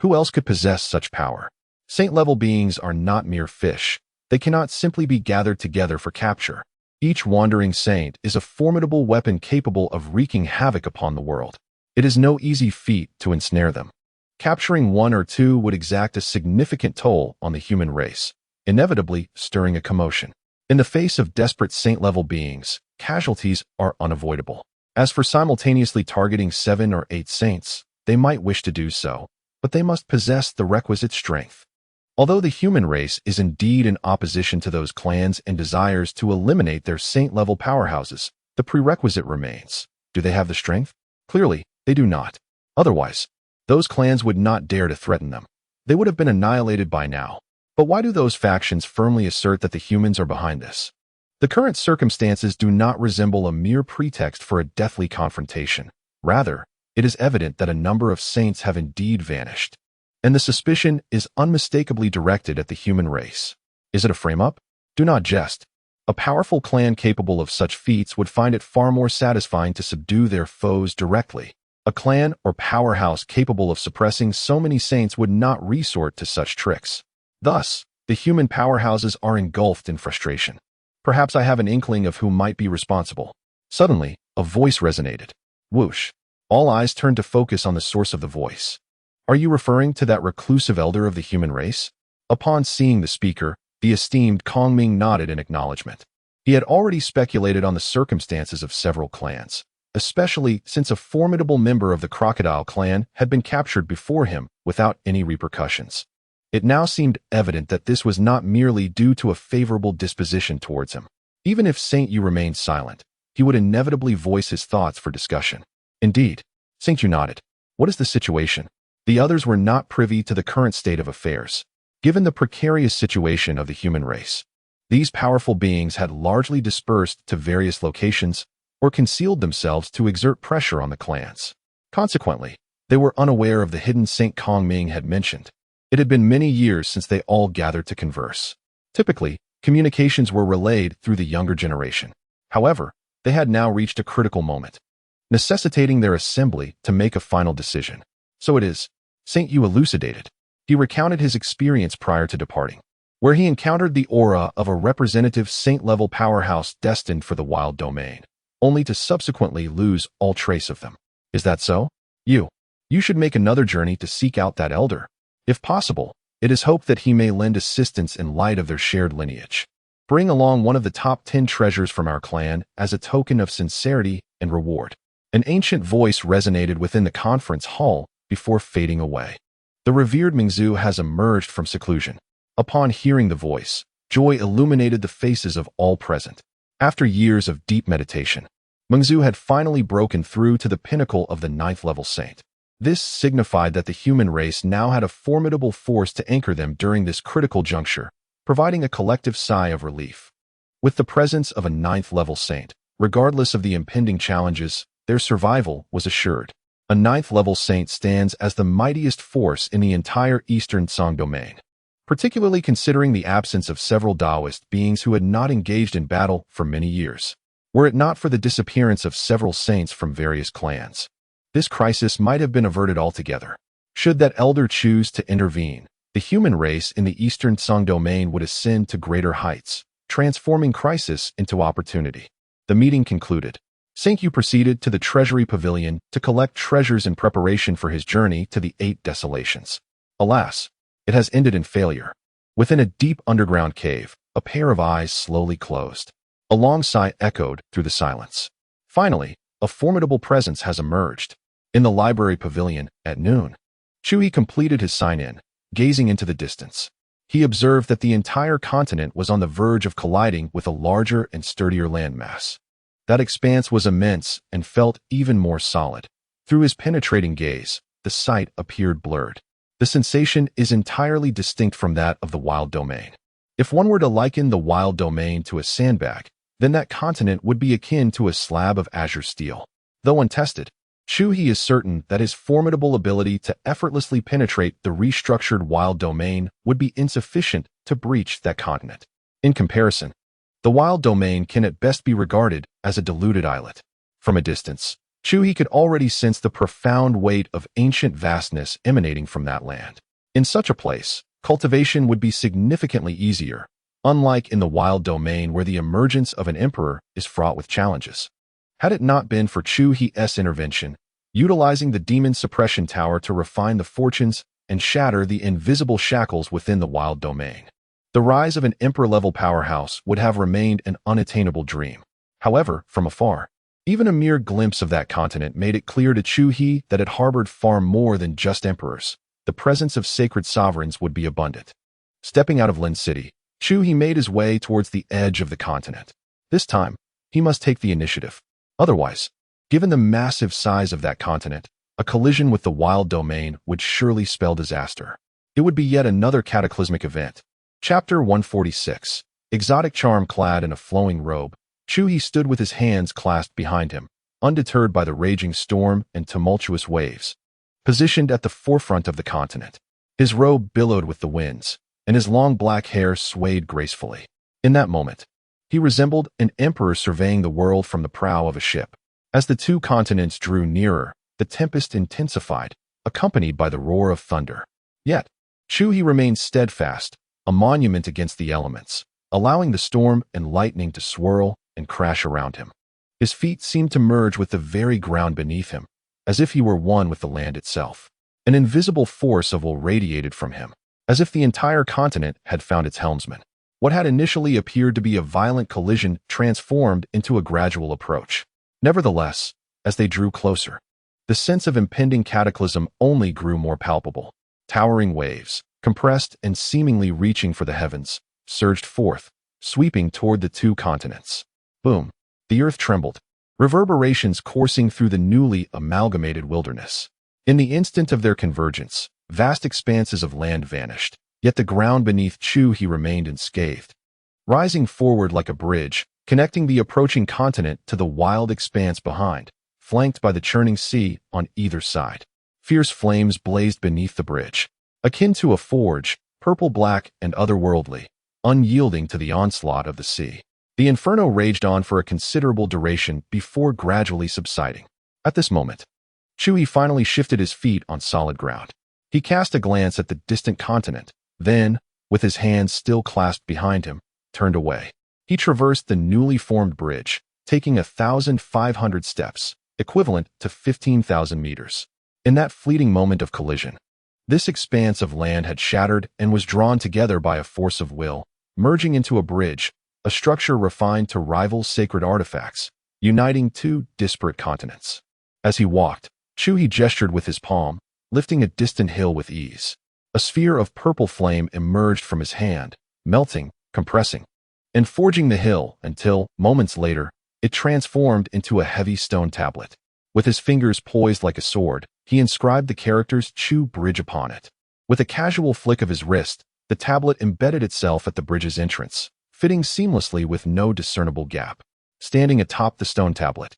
Who else could possess such power? Saint-level beings are not mere fish. They cannot simply be gathered together for capture. Each wandering saint is a formidable weapon capable of wreaking havoc upon the world. It is no easy feat to ensnare them. Capturing one or two would exact a significant toll on the human race, inevitably stirring a commotion. In the face of desperate saint-level beings, casualties are unavoidable. As for simultaneously targeting 7 or 8 saints, they might wish to do so, but they must possess the requisite strength. Although the human race is indeed in opposition to those clans and desires to eliminate their saint-level powerhouses, the prerequisite remains. Do they have the strength? Clearly, they do not. Otherwise, those clans would not dare to threaten them. They would have been annihilated by now. But why do those factions firmly assert that the humans are behind this? The current circumstances do not resemble a mere pretext for a deathly confrontation. Rather, it is evident that a number of saints have indeed vanished. and the suspicion is unmistakably directed at the human race. Is it a frame-up? Do not jest. A powerful clan capable of such feats would find it far more satisfying to subdue their foes directly. A clan or powerhouse capable of suppressing so many saints would not resort to such tricks. Thus, the human powerhouses are engulfed in frustration. Perhaps I have an inkling of who might be responsible. Suddenly, a voice resonated. Whoosh. All eyes turned to focus on the source of the voice. Are you referring to that reclusive elder of the human race? Upon seeing the speaker, the esteemed Kong Ming nodded in acknowledgement. He had already speculated on the circumstances of several clans, especially since a formidable member of the Crocodile clan had been captured before him without any repercussions. It now seemed evident that this was not merely due to a favorable disposition towards him. Even if Saint Yu remained silent, he would inevitably voice his thoughts for discussion. Indeed, Saint Yu nodded. What is the situation? The others were not privy to the current state of affairs. Given the precarious situation of the human race, these powerful beings had largely dispersed to various locations or concealed themselves to exert pressure on the clans. Consequently, they were unaware of the hidden Saint Kong Ming had mentioned. It had been many years since they all gathered to converse. Typically, communications were relayed through the younger generation. However, they had now reached a critical moment, necessitating their assembly to make a final decision. So it is, Saint Yu elucidated. He recounted his experience prior to departing, where he encountered the aura of a representative saint-level powerhouse destined for the wild domain, only to subsequently lose all trace of them. Is that so? You should make another journey to seek out that elder. If possible, it is hoped that he may lend assistance in light of their shared lineage. Bring along one of the top 10 treasures from our clan as a token of sincerity and reward. An ancient voice resonated within the conference hall before fading away. The revered Mingzhu has emerged from seclusion. Upon hearing the voice, joy illuminated the faces of all present. After years of deep meditation, Mingzhu had finally broken through to the pinnacle of the 9th level saint. This signified that the human race now had a formidable force to anchor them during this critical juncture, providing a collective sigh of relief. With the presence of a 9th level saint, regardless of the impending challenges, their survival was assured. A 9th level saint stands as the mightiest force in the entire Eastern Song domain, particularly considering the absence of several Taoist beings who had not engaged in battle for many years. Were it not for the disappearance of several saints from various clans, this crisis might have been averted altogether. Should that elder choose to intervene, the human race in the Eastern Song domain would ascend to greater heights, transforming crisis into opportunity. The meeting concluded. Saint Yu proceeded to the Treasury Pavilion to collect treasures in preparation for his journey to the 8 desolations. Alas, it has ended in failure. Within a deep underground cave, a pair of eyes slowly closed. A long sigh echoed through the silence. Finally, a formidable presence has emerged. In the library pavilion, at noon, Chu He completed his sign-in, gazing into the distance. He observed that the entire continent was on the verge of colliding with a larger and sturdier landmass. That expanse was immense and felt even more solid. Through his penetrating gaze, the sight appeared blurred. The sensation is entirely distinct from that of the wild domain. If one were to liken the wild domain to a sandbag, then that continent would be akin to a slab of azure steel. Though untested, Chu He is certain that his formidable ability to effortlessly penetrate the restructured wild domain would be insufficient to breach that continent. In comparison, the wild domain can at best be regarded as a diluted islet. From a distance, Chu He could already sense the profound weight of ancient vastness emanating from that land. In such a place, cultivation would be significantly easier, unlike in the wild domain where the emergence of an emperor is fraught with challenges. Had it not been for Chu He's intervention, utilizing the demon suppression tower to refine the fortunes and shatter the invisible shackles within the wild domain, the rise of an emperor-level powerhouse would have remained an unattainable dream. However, from afar, even a mere glimpse of that continent made it clear to Chu He that it harbored far more than just emperors. The presence of sacred sovereigns would be abundant. Stepping out of Lin City, Chu He made his way towards the edge of the continent. This time, he must take the initiative. Otherwise, given the massive size of that continent, a collision with the wild domain would surely spell disaster. It would be yet another cataclysmic event. Chapter 146. Exotic charm clad in a flowing robe, Chu He stood with his hands clasped behind him, undeterred by the raging storm and tumultuous waves. Positioned at the forefront of the continent, His robe billowed with the winds, and his long black hair swayed gracefully. In that moment, he resembled an emperor surveying the world from the prow of a ship. As the two continents drew nearer, the tempest intensified, accompanied by the roar of thunder. Yet, Chu He remained steadfast, a monument against the elements, allowing the storm and lightning to swirl and crash around him. His feet seemed to merge with the very ground beneath him, as if he were one with the land itself. An invisible force of will radiated from him, as if the entire continent had found its helmsman. What had initially appeared to be a violent collision transformed into a gradual approach. Nevertheless, as they drew closer, the sense of impending cataclysm only grew more palpable. Towering waves, compressed and seemingly reaching for the heavens, surged forth, sweeping toward the two continents. Boom! The earth trembled, reverberations coursing through the newly amalgamated wilderness. In the instant of their convergence, vast expanses of land vanished, yet the ground beneath Chu He remained unscathed. Rising forward like a bridge, connecting the approaching continent to the wild expanse behind, flanked by the churning sea on either side. Fierce flames blazed beneath the bridge, akin to a forge, purple-black and otherworldly, unyielding to the onslaught of the sea. The inferno raged on for a considerable duration before gradually subsiding. At this moment, Chu He finally shifted his feet on solid ground. He cast a glance at the distant continent, then, with his hands still clasped behind him, turned away. He traversed the newly formed bridge, taking 1,500 steps, equivalent to 15,000 meters. In that fleeting moment of collision, this expanse of land had shattered and was drawn together by a force of will, merging into a bridge, a structure refined to rival sacred artifacts, uniting two disparate continents. As he walked, Chu He gestured with his palm, lifting a distant hill with ease. A sphere of purple flame emerged from his hand, melting, compressing, and forging the hill until, moments later, it transformed into a heavy stone tablet. With his fingers poised like a sword, he inscribed the characters Chu Bridge upon it. With a casual flick of his wrist, the tablet embedded itself at the bridge's entrance, fitting seamlessly with no discernible gap. Standing atop the stone tablet,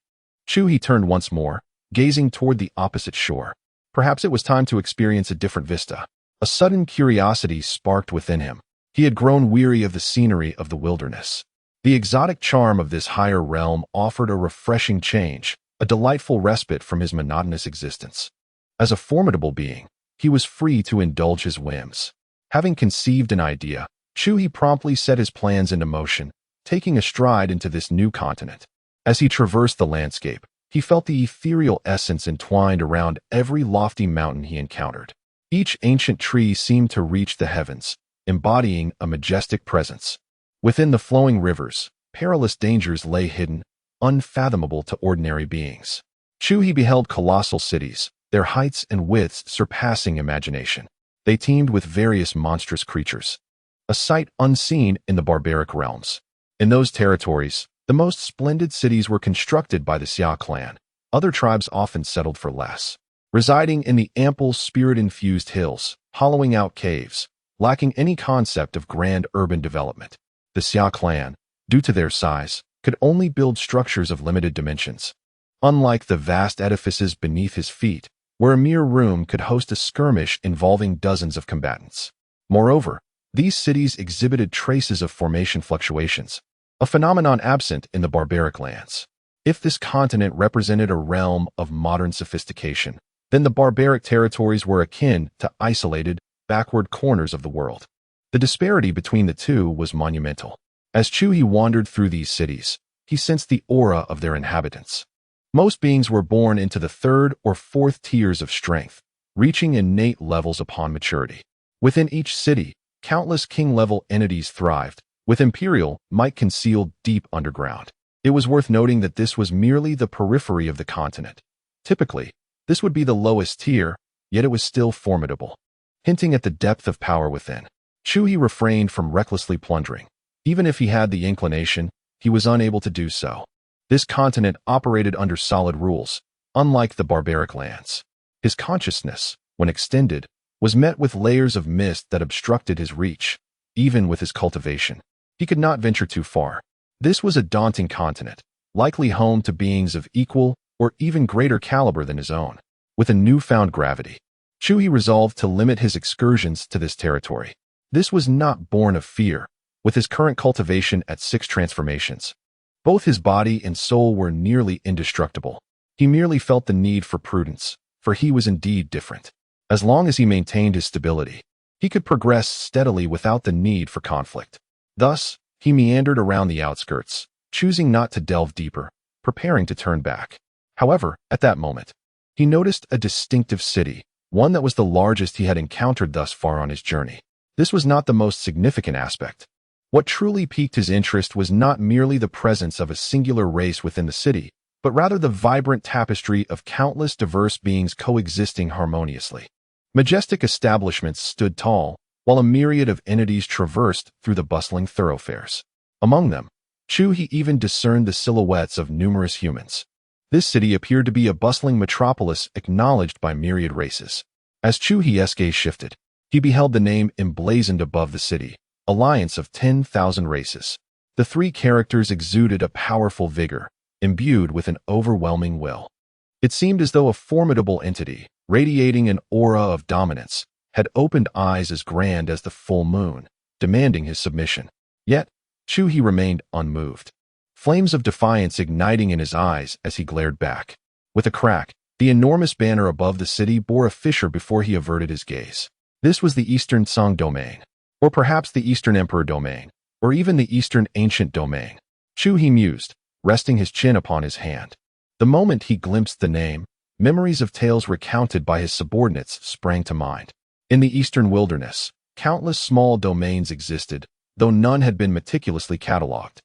Chu He turned once more, gazing toward the opposite shore. Perhaps it was time to experience a different vista. A sudden curiosity sparked within him. He had grown weary of the scenery of the wilderness. The exotic charm of this higher realm offered a refreshing change, a delightful respite from his monotonous existence. As a formidable being, he was free to indulge his whims. Having conceived an idea, Chu He promptly set his plans into motion, taking a stride into this new continent. As he traversed the landscape, he felt the ethereal essence entwined around every lofty mountain he encountered. Each ancient tree seemed to reach the heavens, embodying a majestic presence. Within the flowing rivers, perilous dangers lay hidden, unfathomable to ordinary beings. Chu He beheld colossal cities, their heights and widths surpassing imagination. They teemed with various monstrous creatures, a sight unseen in the barbaric realms. In those territories, the most splendid cities were constructed by the Xia Clan. Other tribes often settled for less, residing in the ample, spirit-infused hills, hollowing out caves, lacking any concept of grand urban development. The Xia Clan, due to their size, could only build structures of limited dimensions. Unlike the vast edifices beneath his feet, where a mere room could host a skirmish involving dozens of combatants. Moreover, these cities exhibited traces of formation fluctuations, a phenomenon absent in the barbaric lands. If this continent represented a realm of modern sophistication, then the barbaric territories were akin to isolated, backward corners of the world. The disparity between the two was monumental. As Chu He wandered through these cities, he sensed the aura of their inhabitants. Most beings were born into the third or fourth tiers of strength, reaching innate levels upon maturity. Within each city, countless king-level entities thrived, with imperial might concealed deep underground. It was worth noting that this was merely the periphery of the continent. Typically, this would be the lowest tier, yet it was still formidable, hinting at the depth of power within. Chu He refrained from recklessly plundering. Even if he had the inclination, he was unable to do so. This continent operated under solid rules, unlike the barbaric lands. His consciousness, when extended, was met with layers of mist that obstructed his reach. Even with his cultivation, he could not venture too far. This was a daunting continent, likely home to beings of equal or even greater caliber than his own. With a newfound gravity, Chu He resolved to limit his excursions to this territory. This was not born of fear, with his current cultivation at 6 transformations. Both his body and soul were nearly indestructible. He merely felt the need for prudence, for he was indeed different. As long as he maintained his stability, he could progress steadily without the need for conflict. Thus, he meandered around the outskirts, choosing not to delve deeper, preparing to turn back. However, at that moment, he noticed a distinctive city, one that was the largest he had encountered thus far on his journey. This was not the most significant aspect. What truly piqued his interest was not merely the presence of a singular race within the city, but rather the vibrant tapestry of countless diverse beings coexisting harmoniously. Majestic establishments stood tall, while a myriad of entities traversed through the bustling thoroughfares. Among them, Chu He even discerned the silhouettes of numerous humans. This city appeared to be a bustling metropolis acknowledged by myriad races. As Chu He's gaze shifted, he beheld the name emblazoned above the city, Alliance of 10,000 Races. The 3 characters exuded a powerful vigor, imbued with an overwhelming will. It seemed as though a formidable entity, radiating an aura of dominance, had opened eyes as grand as the full moon, demanding his submission. Yet, Chu He remained unmoved, flames of defiance igniting in his eyes as he glared back. With a crack, the enormous banner above the city bore a fissure before he averted his gaze. This was the Eastern Song domain, or perhaps the Eastern Emperor domain, or even the Eastern Ancient domain. Chu He mused, resting his chin upon his hand. The moment he glimpsed the name, memories of tales recounted by his subordinates sprang to mind. In the Eastern Wilderness, countless small domains existed, though none had been meticulously catalogued.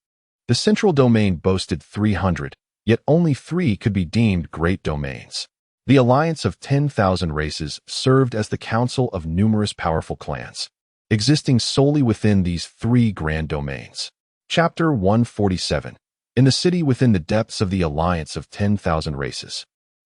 The central domain boasted 300, yet only 3 could be deemed great domains. The alliance of 10,000 races served as the council of numerous powerful clans, existing solely within these 3 grand domains. Chapter 147. In the city within the depths of the alliance of 10,000 races.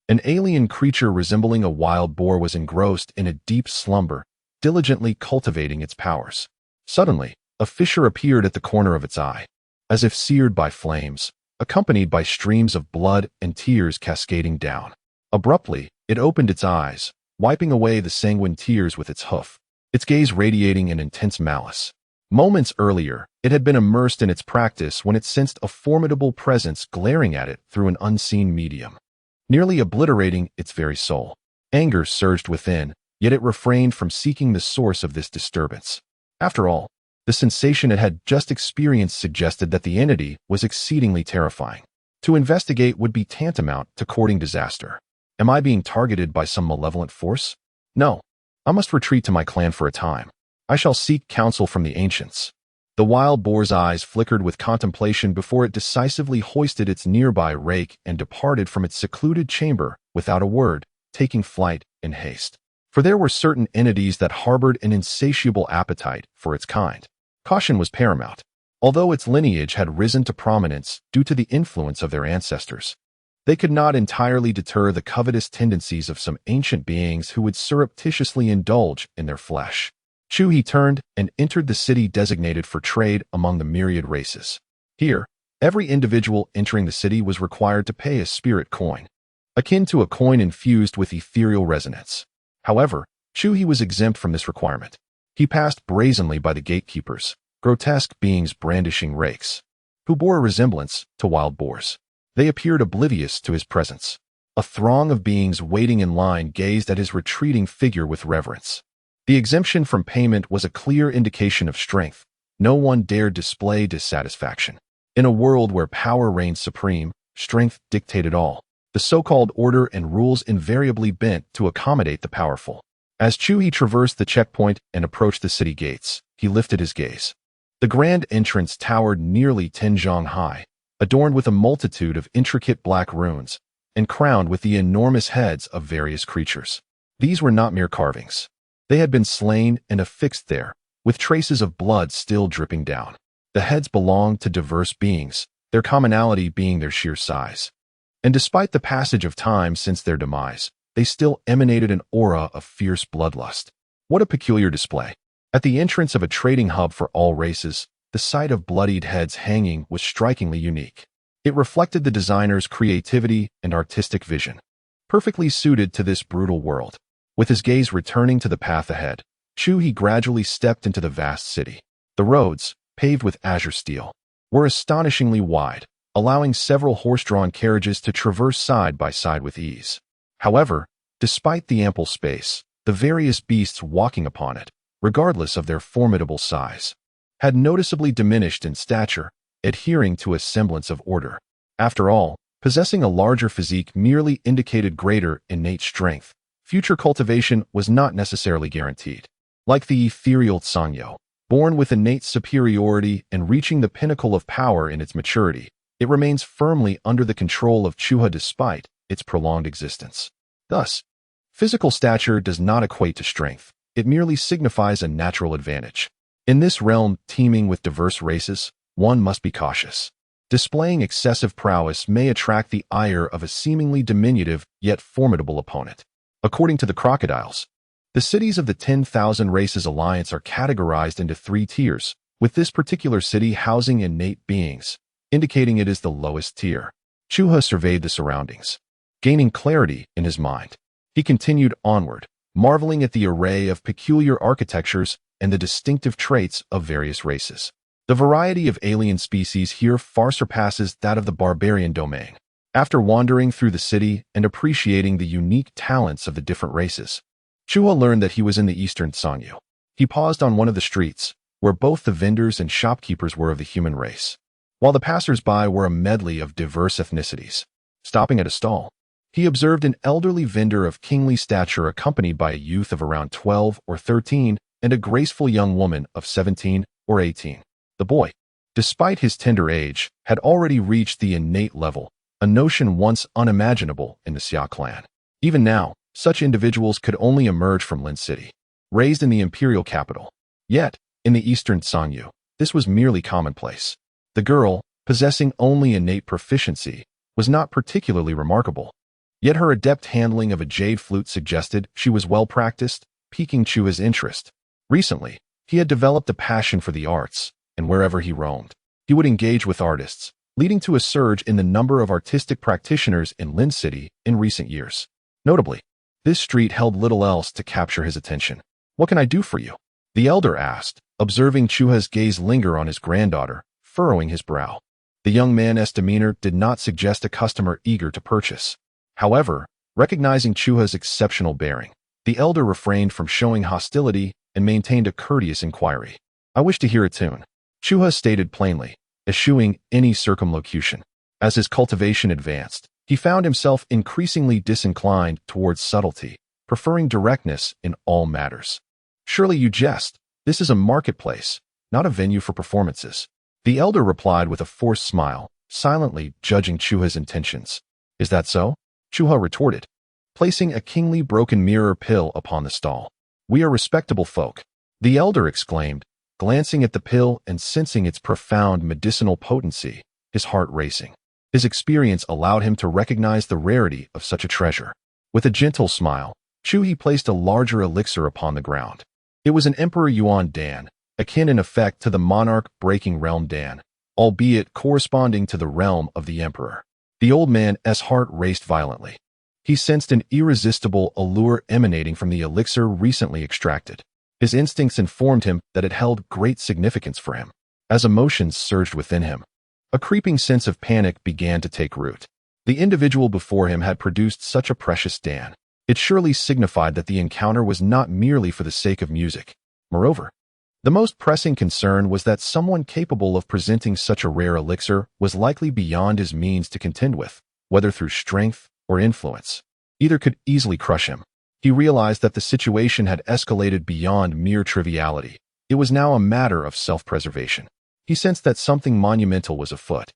An alien creature resembling a wild boar was engrossed in a deep slumber, diligently cultivating its powers. Suddenly, a fissure appeared at the corner of its eye, as if seared by flames, accompanied by streams of blood and tears cascading down. Abruptly, it opened its eyes, wiping away the sanguine tears with its hoof, its gaze radiating an intense malice. Moments earlier, it had been immersed in its practice when it sensed a formidable presence glaring at it through an unseen medium, nearly obliterating its very soul. Anger surged within, yet it refrained from seeking the source of this disturbance. After all, the sensation it had just experienced suggested that the entity was exceedingly terrifying. To investigate would be tantamount to courting disaster. Am I being targeted by some malevolent force? No. I must retreat to my clan for a time. I shall seek counsel from the ancients. The wild boar's eyes flickered with contemplation before it decisively hoisted its nearby rake and departed from its secluded chamber without a word, taking flight in haste. For there were certain entities that harbored an insatiable appetite for its kind. Caution was paramount, although its lineage had risen to prominence due to the influence of their ancestors. They could not entirely deter the covetous tendencies of some ancient beings who would surreptitiously indulge in their flesh. Chu He turned and entered the city designated for trade among the myriad races. Here, every individual entering the city was required to pay a spirit coin, akin to a coin infused with ethereal resonance. However, Chu He was exempt from this requirement. He passed brazenly by the gatekeepers, grotesque beings brandishing rakes, who bore a resemblance to wild boars. They appeared oblivious to his presence. A throng of beings waiting in line gazed at his retreating figure with reverence. The exemption from payment was a clear indication of strength. No one dared display dissatisfaction. In a world where power reigned supreme, strength dictated all. The so-called order and rules invariably bent to accommodate the powerful. As Chu He traversed the checkpoint and approached the city gates, he lifted his gaze. The grand entrance towered nearly 10 zhang high, adorned with a multitude of intricate black runes, and crowned with the enormous heads of various creatures. These were not mere carvings. They had been slain and affixed there, with traces of blood still dripping down. The heads belonged to diverse beings, their commonality being their sheer size. And despite the passage of time since their demise, they still emanated an aura of fierce bloodlust. What a peculiar display. At the entrance of a trading hub for all races, the sight of bloodied heads hanging was strikingly unique. It reflected the designer's creativity and artistic vision, perfectly suited to this brutal world. With his gaze returning to the path ahead, Chu He gradually stepped into the vast city. The roads, paved with azure steel, were astonishingly wide, allowing several horse-drawn carriages to traverse side by side with ease. However, despite the ample space, the various beasts walking upon it, regardless of their formidable size, had noticeably diminished in stature, adhering to a semblance of order. After all, possessing a larger physique merely indicated greater innate strength. Future cultivation was not necessarily guaranteed. Like the ethereal Sangyo, born with innate superiority and reaching the pinnacle of power in its maturity, it remains firmly under the control of Chu He despite its prolonged existence. Thus, physical stature does not equate to strength. It merely signifies a natural advantage. In this realm teeming with diverse races, one must be cautious. Displaying excessive prowess may attract the ire of a seemingly diminutive yet formidable opponent. According to the crocodiles, the cities of the 10,000 Races Alliance are categorized into 3 tiers, with this particular city housing innate beings, indicating it is the lowest tier. Chu He surveyed the surroundings. Gaining clarity in his mind, he continued onward, marveling at the array of peculiar architectures and the distinctive traits of various races. The variety of alien species here far surpasses that of the barbarian domain. After wandering through the city and appreciating the unique talents of the different races, Chu He learned that he was in the eastern Sangyu. He paused on one of the streets, where both the vendors and shopkeepers were of the human race, while the passers-by were a medley of diverse ethnicities. Stopping at a stall, he observed an elderly vendor of kingly stature accompanied by a youth of around 12 or 13 and a graceful young woman of 17 or 18. The boy, despite his tender age, had already reached the innate level, a notion once unimaginable in the Xia Clan. Even now, such individuals could only emerge from Lin City, raised in the imperial capital. Yet, in the eastern Sangyu, this was merely commonplace. The girl, possessing only innate proficiency, was not particularly remarkable. Yet her adept handling of a jade flute suggested she was well-practiced, piquing Chu He's interest. Recently, he had developed a passion for the arts, and wherever he roamed, he would engage with artists, leading to a surge in the number of artistic practitioners in Lin City in recent years. Notably, this street held little else to capture his attention. "What can I do for you?" the elder asked, observing Chu He's gaze linger on his granddaughter, furrowing his brow. The young man's demeanor did not suggest a customer eager to purchase. However, recognizing Chu He's exceptional bearing, the elder refrained from showing hostility and maintained a courteous inquiry. "I wish to hear a tune," Chu He stated plainly, eschewing any circumlocution. As his cultivation advanced, he found himself increasingly disinclined towards subtlety, preferring directness in all matters. "Surely you jest. This is a marketplace, not a venue for performances," the elder replied with a forced smile, silently judging Chu He's intentions. "Is that so?" Chu He retorted, placing a kingly broken mirror pill upon the stall. "We are respectable folk," the elder exclaimed, glancing at the pill and sensing its profound medicinal potency, his heart racing. His experience allowed him to recognize the rarity of such a treasure. With a gentle smile, Chu He placed a larger elixir upon the ground. It was an Emperor Yuan Dan, akin in effect to the monarch-breaking realm Dan, albeit corresponding to the realm of the emperor. The old man's heart raced violently. He sensed an irresistible allure emanating from the elixir recently extracted. His instincts informed him that it held great significance for him. As emotions surged within him, a creeping sense of panic began to take root. The individual before him had produced such a precious Dan. It surely signified that the encounter was not merely for the sake of music. Moreover, the most pressing concern was that someone capable of presenting such a rare elixir was likely beyond his means to contend with, whether through strength or influence. Either could easily crush him. He realized that the situation had escalated beyond mere triviality. It was now a matter of self-preservation. He sensed that something monumental was afoot.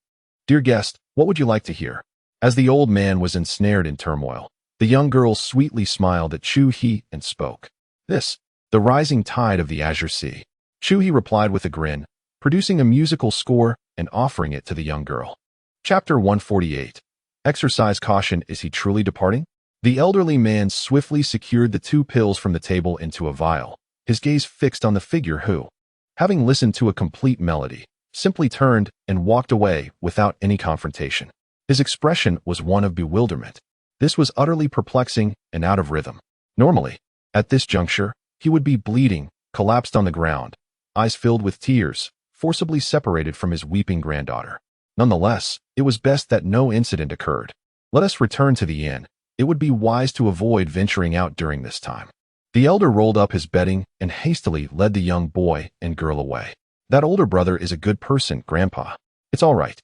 "Dear guest, what would you like to hear?" As the old man was ensnared in turmoil, the young girl sweetly smiled at Chu He and spoke. "This, the rising tide of the Azure Sea." Chu He replied with a grin, producing a musical score and offering it to the young girl. Chapter 148. Exercise caution. Is he truly departing? The elderly man swiftly secured the 2 pills from the table into a vial, his gaze fixed on the figure who, having listened to a complete melody, simply turned and walked away without any confrontation. His expression was one of bewilderment. This was utterly perplexing and out of rhythm. Normally, At this juncture, he would be bleeding, collapsed on the ground, eyes filled with tears, forcibly separated from his weeping granddaughter. Nonetheless, it was best that no incident occurred. Let us return to the inn. It would be wise to avoid venturing out during this time. The elder rolled up his bedding and hastily led the young boy and girl away. That older brother is a good person, Grandpa. It's all right.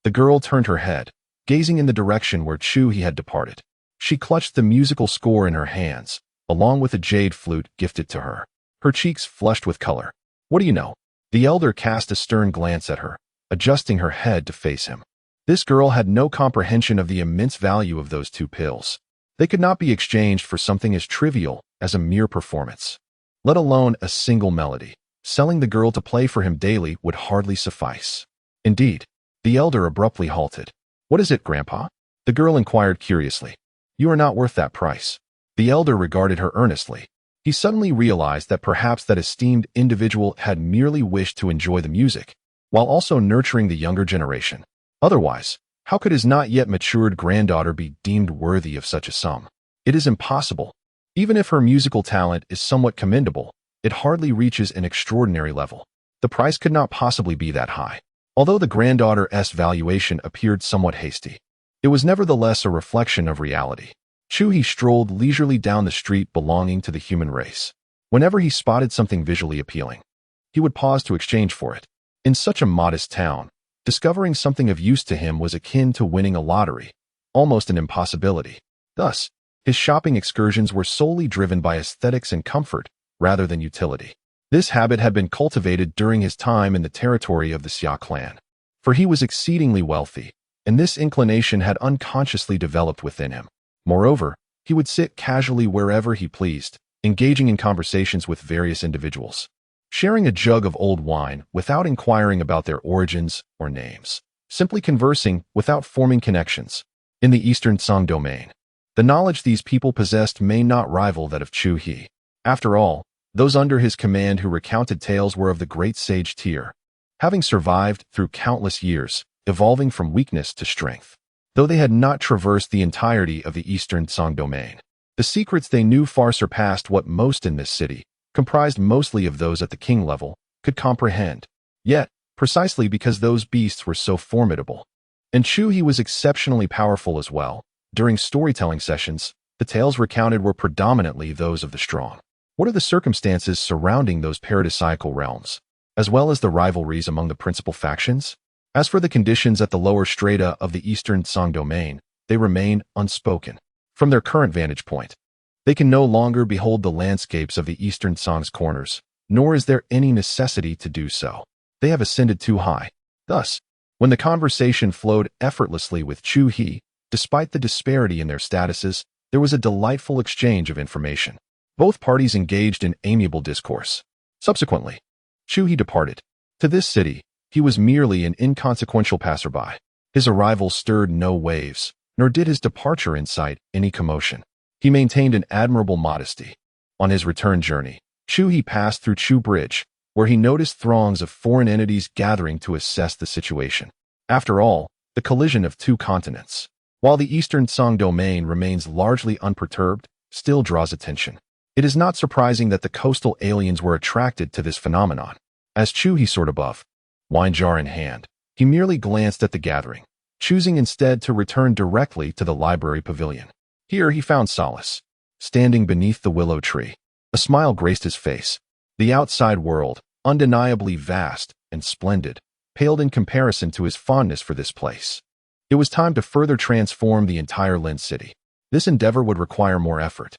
The girl turned her head, gazing in the direction where Chu He had departed. She clutched the musical score in her hands, along with a jade flute gifted to her. Her cheeks flushed with color. What do you know? The elder cast a stern glance at her, adjusting her head to face him. This girl had no comprehension of the immense value of those 2 pills. They could not be exchanged for something as trivial as a mere performance. Let alone a single melody. Selling the girl to play for him daily would hardly suffice. Indeed, the elder abruptly halted. What is it, Grandpa? The girl inquired curiously. You are not worth that price. The elder regarded her earnestly. He suddenly realized that perhaps that esteemed individual had merely wished to enjoy the music, while also nurturing the younger generation. Otherwise, how could his not yet matured granddaughter be deemed worthy of such a sum? It is impossible. Even if her musical talent is somewhat commendable, it hardly reaches an extraordinary level. The price could not possibly be that high. Although the granddaughter's valuation appeared somewhat hasty, it was nevertheless a reflection of reality. Chu He strolled leisurely down the street belonging to the human race. Whenever he spotted something visually appealing, he would pause to exchange for it. In such a modest town, discovering something of use to him was akin to winning a lottery, almost an impossibility. Thus, his shopping excursions were solely driven by aesthetics and comfort, rather than utility. This habit had been cultivated during his time in the territory of the Xia Clan, for he was exceedingly wealthy, and this inclination had unconsciously developed within him. Moreover, he would sit casually wherever he pleased, engaging in conversations with various individuals, sharing a jug of old wine without inquiring about their origins or names, simply conversing without forming connections. In the Eastern Song domain, the knowledge these people possessed may not rival that of Chu He. After all, those under his command who recounted tales were of the great sage tier, having survived through countless years, evolving from weakness to strength. Though they had not traversed the entirety of the Eastern Song domain, the secrets they knew far surpassed what most in this city, comprised mostly of those at the king level, could comprehend. Yet, precisely because those beasts were so formidable, and Chu He was exceptionally powerful as well, during storytelling sessions, the tales recounted were predominantly those of the strong. What are the circumstances surrounding those paradisiacal realms, as well as the rivalries among the principal factions? As for the conditions at the lower strata of the Eastern Song domain, they remain unspoken. From their current vantage point, they can no longer behold the landscapes of the Eastern Song's corners, nor is there any necessity to do so. They have ascended too high. Thus, when the conversation flowed effortlessly with Chu He, despite the disparity in their statuses, there was a delightful exchange of information. Both parties engaged in amiable discourse. Subsequently, Chu He departed. To this city, he was merely an inconsequential passerby. His arrival stirred no waves, nor did his departure incite any commotion. He maintained an admirable modesty. On his return journey, Chu He passed through Chu Bridge, where he noticed throngs of foreign entities gathering to assess the situation. After all, the collision of 2 continents, while the Eastern Song domain remains largely unperturbed, still draws attention. It is not surprising that the coastal aliens were attracted to this phenomenon. As Chu He soared above, wine jar in hand, he merely glanced at the gathering, choosing instead to return directly to the library pavilion. Here he found solace, standing beneath the willow tree. A smile graced his face. The outside world, undeniably vast and splendid, paled in comparison to his fondness for this place. It was time to further transform the entire Lin city. This endeavor would require more effort.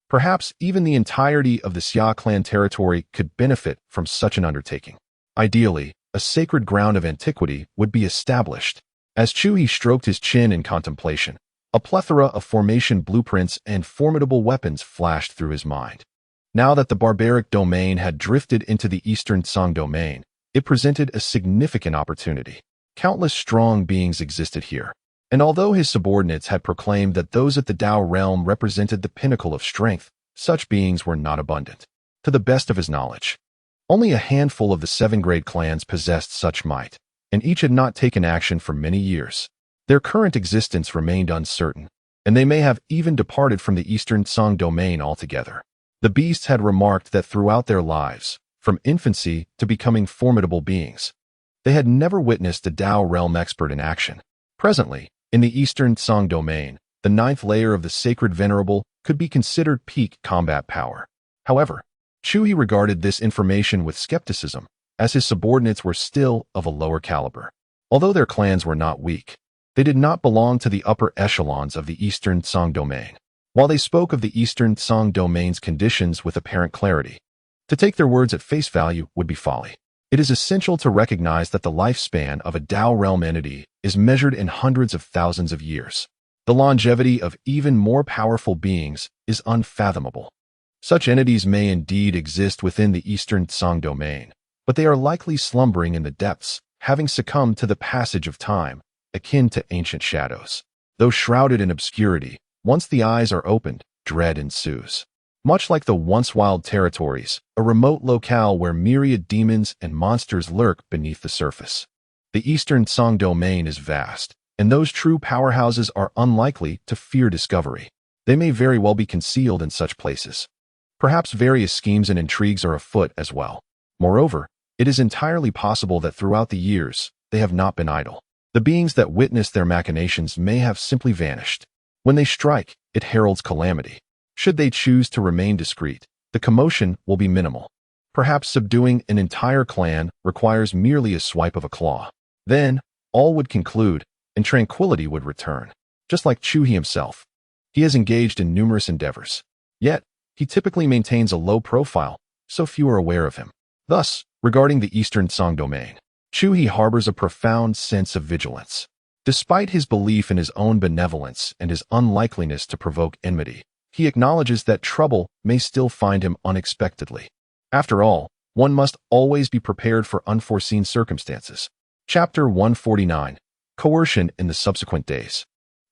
Perhaps even the entirety of the Xia Clan territory could benefit from such an undertaking. Ideally, a sacred ground of antiquity would be established. As Chu He stroked his chin in contemplation, a plethora of formation blueprints and formidable weapons flashed through his mind. Now that the barbaric domain had drifted into the Eastern Song domain, it presented a significant opportunity. Countless strong beings existed here, and although his subordinates had proclaimed that those at the Dao realm represented the pinnacle of strength, such beings were not abundant. To the best of his knowledge, only a handful of the 7 great clans possessed such might, and each had not taken action for many years. Their current existence remained uncertain, and they may have even departed from the Eastern Song domain altogether. The beasts had remarked that throughout their lives, from infancy to becoming formidable beings, they had never witnessed a Tao realm expert in action. Presently, in the Eastern Song domain, the ninth layer of the sacred venerable could be considered peak combat power. However, Chu He regarded this information with skepticism, as his subordinates were still of a lower caliber. Although their clans were not weak, they did not belong to the upper echelons of the Eastern Song domain. While they spoke of the Eastern Song domain's conditions with apparent clarity, to take their words at face value would be folly. It is essential to recognize that the lifespan of a Tao realm entity is measured in hundreds of thousands of years. The longevity of even more powerful beings is unfathomable. Such entities may indeed exist within the Eastern Song domain, but they are likely slumbering in the depths, having succumbed to the passage of time, akin to ancient shadows. Though shrouded in obscurity, once the eyes are opened, dread ensues. Much like the once wild territories, a remote locale where myriad demons and monsters lurk beneath the surface. The Eastern Song domain is vast, and those true powerhouses are unlikely to fear discovery. They may very well be concealed in such places. Perhaps various schemes and intrigues are afoot as well. Moreover, it is entirely possible that throughout the years, they have not been idle. The beings that witnessed their machinations may have simply vanished. When they strike, it heralds calamity. Should they choose to remain discreet, the commotion will be minimal. Perhaps subduing an entire clan requires merely a swipe of a claw. Then, all would conclude, and tranquility would return. Just like Chu He himself, he has engaged in numerous endeavors. Yet, he typically maintains a low profile, so few are aware of him. Thus, regarding the Eastern Song domain, Chu He harbors a profound sense of vigilance. Despite his belief in his own benevolence and his unlikeliness to provoke enmity, he acknowledges that trouble may still find him unexpectedly. After all, one must always be prepared for unforeseen circumstances. Chapter 149. Coercion in the subsequent days.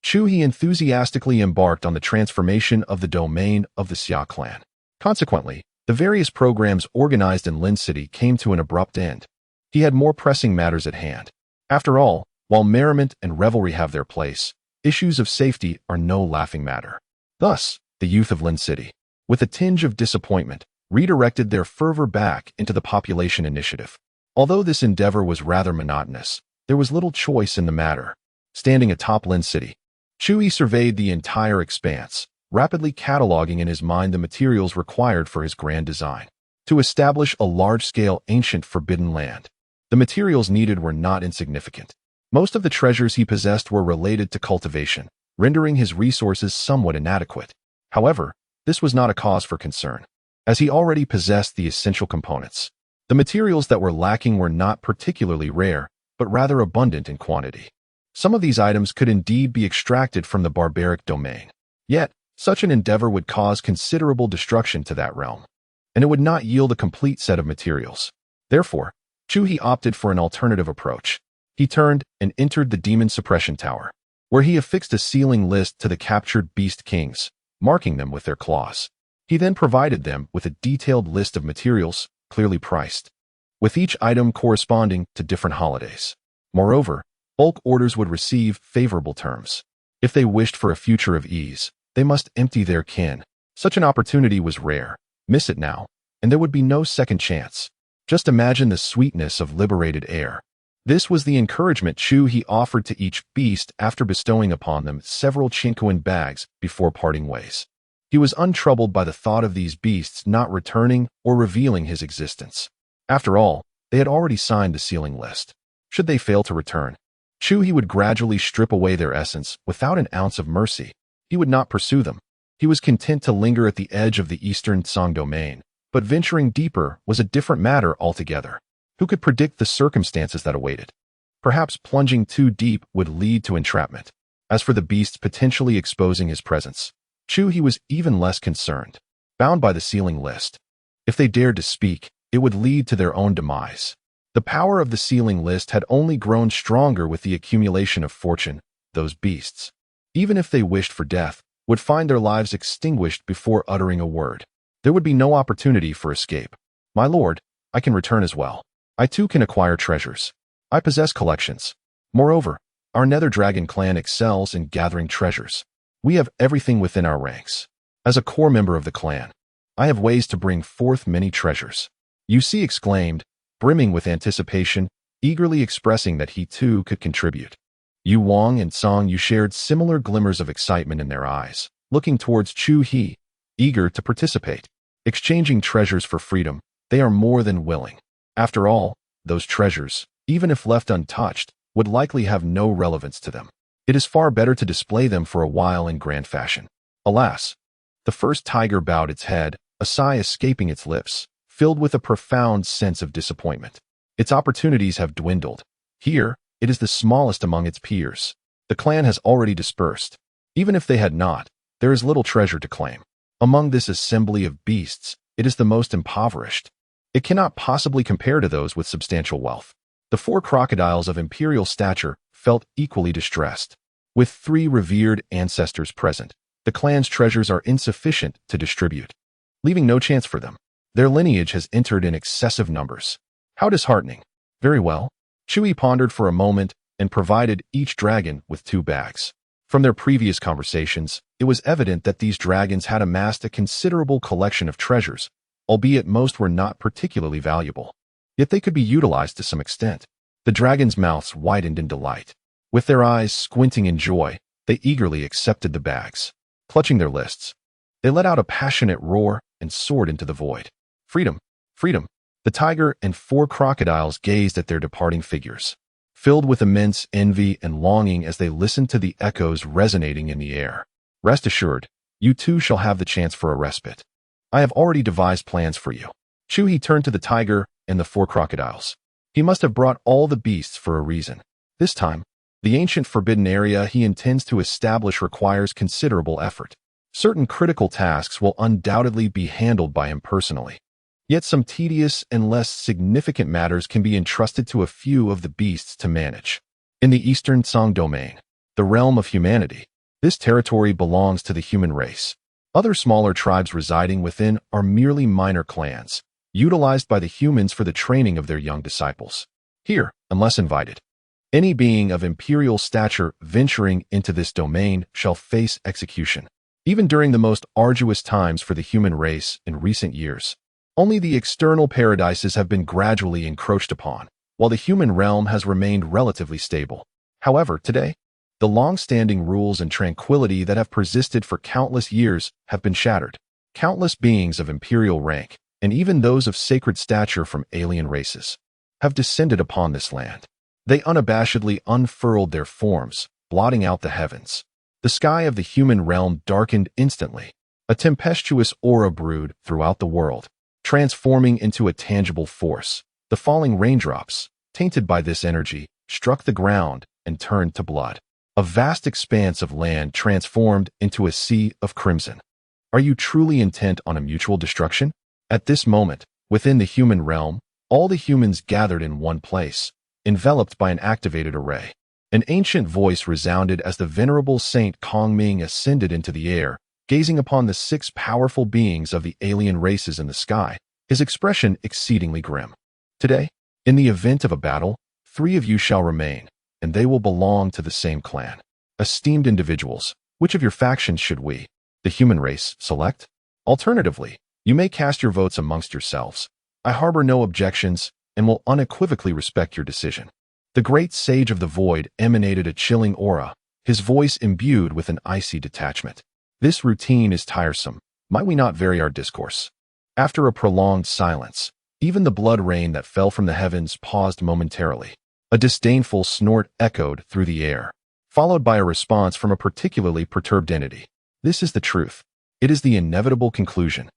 Chu He enthusiastically embarked on the transformation of the domain of the Xia Clan. Consequently, the various programs organized in Lin City came to an abrupt end. He had more pressing matters at hand. After all, while merriment and revelry have their place, issues of safety are no laughing matter. Thus, the youth of Lin City, with a tinge of disappointment, redirected their fervor back into the population initiative. Although this endeavor was rather monotonous, there was little choice in the matter. Standing atop Lin City, Chu He surveyed the entire expanse, rapidly cataloging in his mind the materials required for his grand design. To establish a large-scale ancient forbidden land, the materials needed were not insignificant. Most of the treasures he possessed were related to cultivation, rendering his resources somewhat inadequate. However, this was not a cause for concern, as he already possessed the essential components. The materials that were lacking were not particularly rare, but rather abundant in quantity. Some of these items could indeed be extracted from the barbaric domain. Yet, such an endeavor would cause considerable destruction to that realm, and it would not yield a complete set of materials. Therefore, Chu He opted for an alternative approach. He turned and entered the Demon Suppression Tower, where he affixed a sealing list to the captured beast kings, marking them with their claws. He then provided them with a detailed list of materials, clearly priced, with each item corresponding to different holidays. Moreover, bulk orders would receive favorable terms. If they wished for a future of ease, they must empty their kin. Such an opportunity was rare. Miss it now, and there would be no second chance. Just imagine the sweetness of liberated air. This was the encouragement Chu He offered to each beast after bestowing upon them several Chinquan bags before parting ways. He was untroubled by the thought of these beasts not returning or revealing his existence. After all, they had already signed the sealing list. Should they fail to return, Chu He would gradually strip away their essence without an ounce of mercy. He would not pursue them. He was content to linger at the edge of the Eastern Song domain, but venturing deeper was a different matter altogether. Who could predict the circumstances that awaited? Perhaps plunging too deep would lead to entrapment. As for the beasts potentially exposing his presence, Chu He was even less concerned. Bound by the sealing list, if they dared to speak, it would lead to their own demise. The power of the sealing list had only grown stronger with the accumulation of fortune. Those beasts, even if they wished for death, would find their lives extinguished before uttering a word. There would be no opportunity for escape. My lord, I can return as well. I too can acquire treasures. I possess collections. Moreover, our Nether Dragon clan excels in gathering treasures. We have everything within our ranks. As a core member of the clan, I have ways to bring forth many treasures." Yu Si exclaimed, brimming with anticipation, eagerly expressing that he too could contribute. Yu Wang and Song Yu shared similar glimmers of excitement in their eyes, looking towards Chu He, eager to participate. Exchanging treasures for freedom, they are more than willing. After all, those treasures, even if left untouched, would likely have no relevance to them. It is far better to display them for a while in grand fashion. Alas, the first tiger bowed its head, a sigh escaping its lips, filled with a profound sense of disappointment. Its opportunities have dwindled. Here, it is the smallest among its peers. The clan has already dispersed. Even if they had not, there is little treasure to claim. Among this assembly of beasts, it is the most impoverished. It cannot possibly compare to those with substantial wealth. The 4 crocodiles of imperial stature felt equally distressed. With 3 revered ancestors present, the clan's treasures are insufficient to distribute, leaving no chance for them. Their lineage has entered in excessive numbers. How disheartening. Very well. Chu He pondered for a moment and provided each dragon with 2 bags. From their previous conversations, it was evident that these dragons had amassed a considerable collection of treasures, albeit most were not particularly valuable. Yet they could be utilized to some extent. The dragons' mouths widened in delight. With their eyes squinting in joy, they eagerly accepted the bags. Clutching their lists, they let out a passionate roar and soared into the void. Freedom! Freedom! The tiger and 4 crocodiles gazed at their departing figures, filled with immense envy and longing as they listened to the echoes resonating in the air. Rest assured, you too shall have the chance for a respite. I have already devised plans for you. Chu He turned to the tiger and the 4 crocodiles. He must have brought all the beasts for a reason. This time, the ancient forbidden area he intends to establish requires considerable effort. Certain critical tasks will undoubtedly be handled by him personally. Yet some tedious and less significant matters can be entrusted to a few of the beasts to manage. In the Eastern Song domain, the realm of humanity, this territory belongs to the human race. Other smaller tribes residing within are merely minor clans, utilized by the humans for the training of their young disciples. Here, unless invited, any being of imperial stature venturing into this domain shall face execution. Even during the most arduous times for the human race in recent years, only the external paradises have been gradually encroached upon, while the human realm has remained relatively stable. However, today, the long-standing rules and tranquility that have persisted for countless years have been shattered. Countless beings of imperial rank, and even those of sacred stature from alien races, have descended upon this land. They unabashedly unfurled their forms, blotting out the heavens. The sky of the human realm darkened instantly. A tempestuous aura brewed throughout the world, transforming into a tangible force. The falling raindrops, tainted by this energy, struck the ground and turned to blood. A vast expanse of land transformed into a sea of crimson. Are you truly intent on a mutual destruction? At this moment, within the human realm, all the humans gathered in one place, enveloped by an activated array. An ancient voice resounded as the venerable Saint Kongming ascended into the air, gazing upon the 6 powerful beings of the alien races in the sky, his expression exceedingly grim. Today, in the event of a battle, 3 of you shall remain, and they will belong to the same clan. Esteemed individuals, which of your factions should we, the human race, select? Alternatively, you may cast your votes amongst yourselves. I harbor no objections and will unequivocally respect your decision. The great sage of the void emanated a chilling aura, his voice imbued with an icy detachment. This routine is tiresome. Might we not vary our discourse? After a prolonged silence, even the blood rain that fell from the heavens paused momentarily. A disdainful snort echoed through the air, followed by a response from a particularly perturbed entity. This is the truth. It is the inevitable conclusion.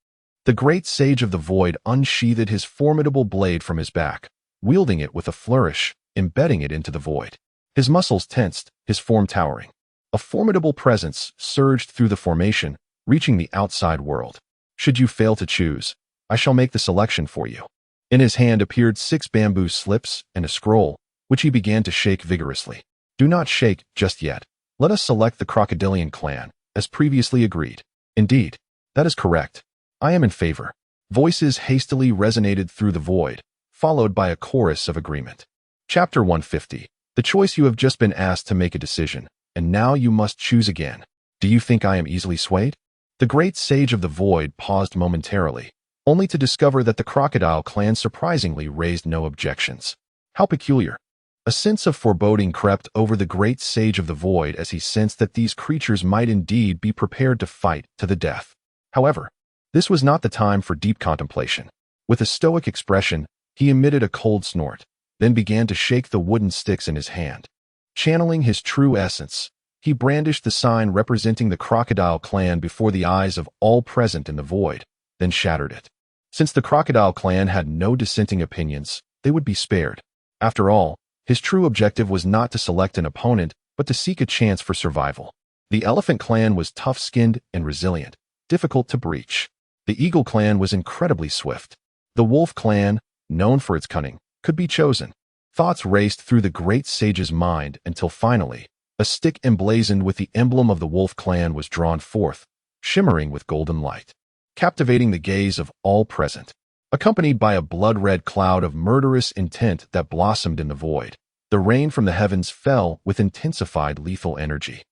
The great sage of the void unsheathed his formidable blade from his back, wielding it with a flourish, embedding it into the void. His muscles tensed, his form towering. A formidable presence surged through the formation, reaching the outside world. Should you fail to choose, I shall make the selection for you. In his hand appeared 6 bamboo slips and a scroll, which he began to shake vigorously. Do not shake just yet. Let us select the crocodilian clan, as previously agreed. Indeed, that is correct. I am in favor. Voices hastily resonated through the void, followed by a chorus of agreement. Chapter 150. The choice. You have just been asked to make a decision, and now you must choose again. Do you think I am easily swayed? The great sage of the void paused momentarily, only to discover that the crocodile clan surprisingly raised no objections. How peculiar. A sense of foreboding crept over the great sage of the void as he sensed that these creatures might indeed be prepared to fight to the death. However, this was not the time for deep contemplation. With a stoic expression, he emitted a cold snort, then began to shake the wooden sticks in his hand. Channeling his true essence, he brandished the sign representing the crocodile clan before the eyes of all present in the void, then shattered it. Since the crocodile clan had no dissenting opinions, they would be spared. After all, his true objective was not to select an opponent, but to seek a chance for survival. The elephant clan was tough-skinned and resilient, difficult to breach. The eagle clan was incredibly swift. The wolf clan, known for its cunning, could be chosen. Thoughts raced through the great sage's mind until finally, a stick emblazoned with the emblem of the wolf clan was drawn forth, shimmering with golden light, captivating the gaze of all present. Accompanied by a blood-red cloud of murderous intent that blossomed in the void, the rain from the heavens fell with intensified lethal energy,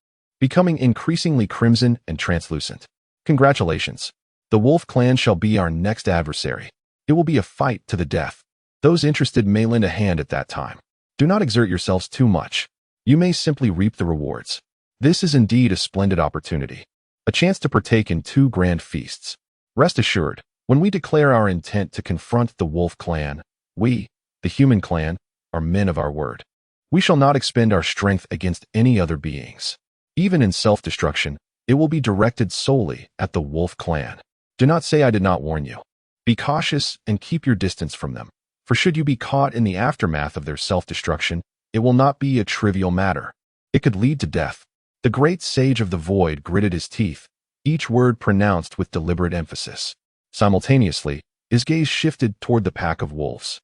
becoming increasingly crimson and translucent. Congratulations. The wolf clan shall be our next adversary. It will be a fight to the death. Those interested may lend a hand at that time. Do not exert yourselves too much. You may simply reap the rewards. This is indeed a splendid opportunity, a chance to partake in 2 grand feasts. Rest assured, when we declare our intent to confront the wolf clan, we, the human clan, are men of our word. We shall not expend our strength against any other beings. Even in self-destruction, it will be directed solely at the wolf clan. Do not say I did not warn you. Be cautious and keep your distance from them, for should you be caught in the aftermath of their self-destruction, it will not be a trivial matter. It could lead to death. The great sage of the void gritted his teeth, each word pronounced with deliberate emphasis. Simultaneously, his gaze shifted toward the pack of wolves.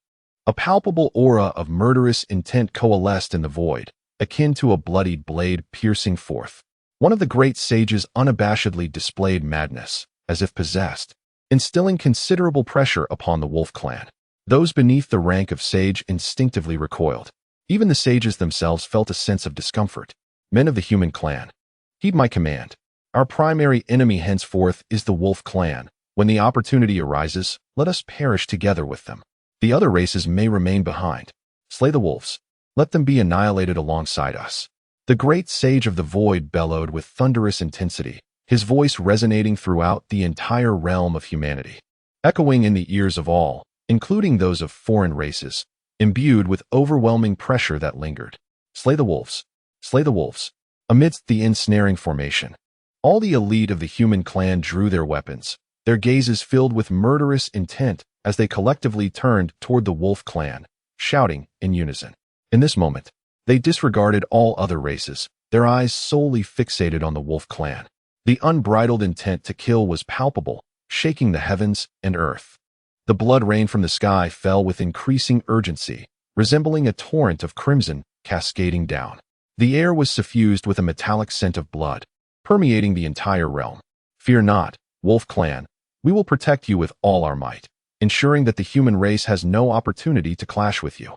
A palpable aura of murderous intent coalesced in the void, akin to a bloodied blade piercing forth. One of the great sages unabashedly displayed madness, as if possessed, instilling considerable pressure upon the wolf clan. Those beneath the rank of sage instinctively recoiled. Even the sages themselves felt a sense of discomfort. Men of the human clan, heed my command. Our primary enemy henceforth is the wolf clan. When the opportunity arises, let us perish together with them. The other races may remain behind. Slay the wolves. Let them be annihilated alongside us. The great sage of the void bellowed with thunderous intensity, his voice resonating throughout the entire realm of humanity, echoing in the ears of all, including those of foreign races, imbued with overwhelming pressure that lingered. Slay the wolves. Slay the wolves. Amidst the ensnaring formation, all the elite of the human clan drew their weapons, their gazes filled with murderous intent as they collectively turned toward the wolf clan, shouting in unison. In this moment, they disregarded all other races, their eyes solely fixated on the wolf clan. The unbridled intent to kill was palpable, shaking the heavens and earth. The blood rain from the sky fell with increasing urgency, resembling a torrent of crimson cascading down. The air was suffused with a metallic scent of blood, permeating the entire realm. Fear not, wolf clan. We will protect you with all our might, ensuring that the human race has no opportunity to clash with you.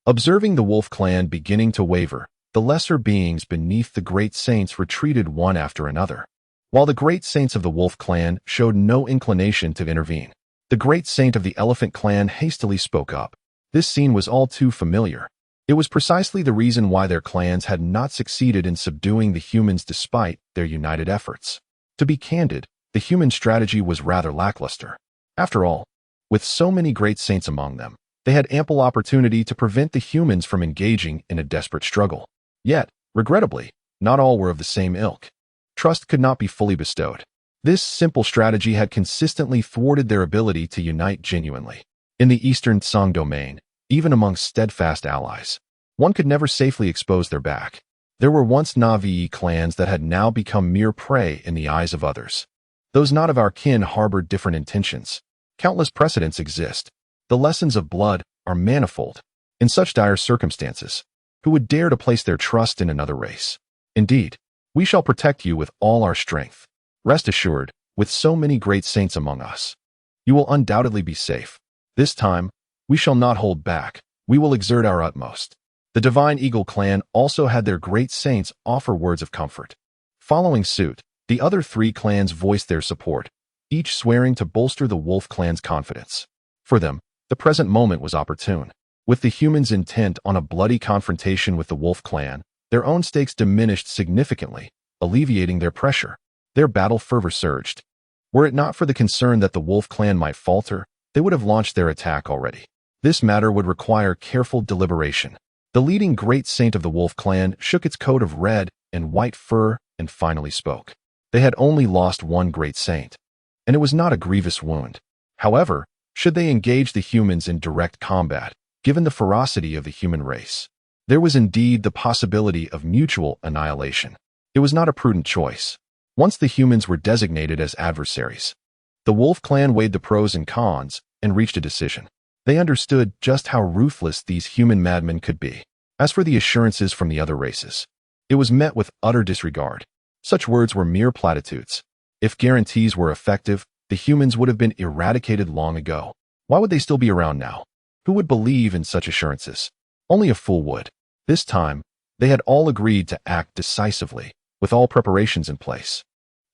Observing the wolf clan beginning to waver, the lesser beings beneath the great saints retreated one after another. While the great saints of the wolf clan showed no inclination to intervene, the great saint of the elephant clan hastily spoke up. This scene was all too familiar. It was precisely the reason why their clans had not succeeded in subduing the humans despite their united efforts. To be candid, the human strategy was rather lackluster. After all, with so many great saints among them, they had ample opportunity to prevent the humans from engaging in a desperate struggle. Yet, regrettably, not all were of the same ilk. Trust could not be fully bestowed. This simple strategy had consistently thwarted their ability to unite genuinely. In the eastern Song domain, even amongst steadfast allies, one could never safely expose their back. There were once Na'vi clans that had now become mere prey in the eyes of others. Those not of our kin harbored different intentions. Countless precedents exist. The lessons of blood are manifold. In such dire circumstances, who would dare to place their trust in another race? Indeed, we shall protect you with all our strength. Rest assured, with so many great saints among us, you will undoubtedly be safe. This time, we shall not hold back. We will exert our utmost. The Divine Eagle clan also had their great saints offer words of comfort. Following suit, The other three clans voiced their support, each swearing to bolster the wolf clan's confidence. For them, the present moment was opportune. With the humans intent on a bloody confrontation with the wolf clan, their own stakes diminished significantly, alleviating their pressure. Their battle fervor surged. Were it not for the concern that the wolf clan might falter, they would have launched their attack already. This matter would require careful deliberation. The leading great saint of the wolf clan shook its coat of red and white fur and finally spoke. They had only lost one great saint, and it was not a grievous wound. However, should they engage the humans in direct combat, given the ferocity of the human race, there was indeed the possibility of mutual annihilation. It was not a prudent choice. Once the humans were designated as adversaries, the wolf clan weighed the pros and cons and reached a decision. They understood just how ruthless these human madmen could be. As for the assurances from the other races, it was met with utter disregard. Such words were mere platitudes. If guarantees were effective, the humans would have been eradicated long ago. Why would they still be around now? Who would believe in such assurances? Only a fool would. This time, they had all agreed to act decisively, with all preparations in place.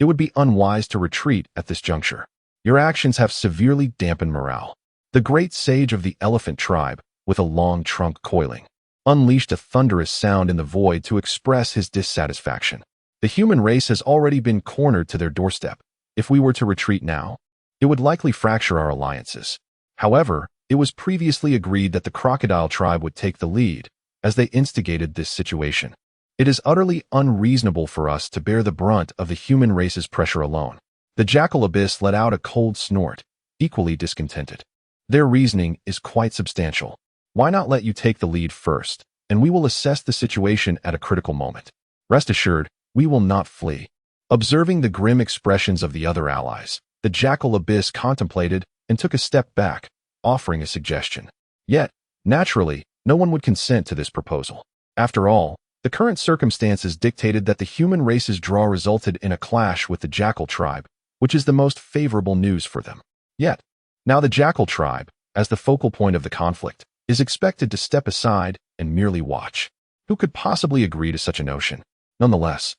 It would be unwise to retreat at this juncture. Your actions have severely dampened morale. The great sage of the elephant tribe, with a long trunk coiling, unleashed a thunderous sound in the void to express his dissatisfaction. The human race has already been cornered to their doorstep. If we were to retreat now, it would likely fracture our alliances. However, it was previously agreed that the crocodile tribe would take the lead, as they instigated this situation. It is utterly unreasonable for us to bear the brunt of the human race's pressure alone. The jackal abyss let out a cold snort, equally discontented. Their reasoning is quite substantial. Why not let you take the lead first, and we will assess the situation at a critical moment. Rest assured, we will not flee. Observing the grim expressions of the other allies, the jackal abyss contemplated and took a step back, offering a suggestion. Yet, naturally, no one would consent to this proposal. After all, the current circumstances dictated that the human race's draw resulted in a clash with the jackal tribe, which is the most favorable news for them. Yet, now the jackal tribe, as the focal point of the conflict, is expected to step aside and merely watch. Who could possibly agree to such a notion? Nonetheless,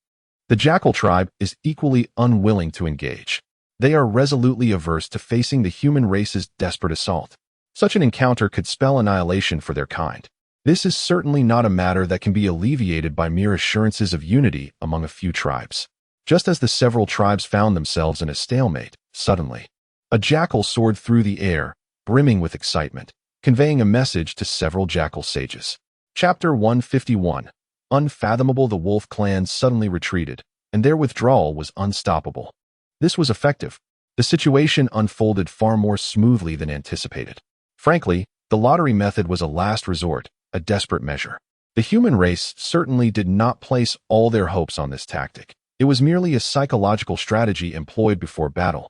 the jackal tribe is equally unwilling to engage. They are resolutely averse to facing the human race's desperate assault. Such an encounter could spell annihilation for their kind. This is certainly not a matter that can be alleviated by mere assurances of unity among a few tribes. Just as the several tribes found themselves in a stalemate, suddenly, a jackal soared through the air, brimming with excitement, conveying a message to several jackal sages. Chapter 151. Unfathomable. The wolf clan suddenly retreated, and their withdrawal was unstoppable. This was effective. The situation unfolded far more smoothly than anticipated. Frankly, the lottery method was a last resort, a desperate measure. The human race certainly did not place all their hopes on this tactic. It was merely a psychological strategy employed before battle,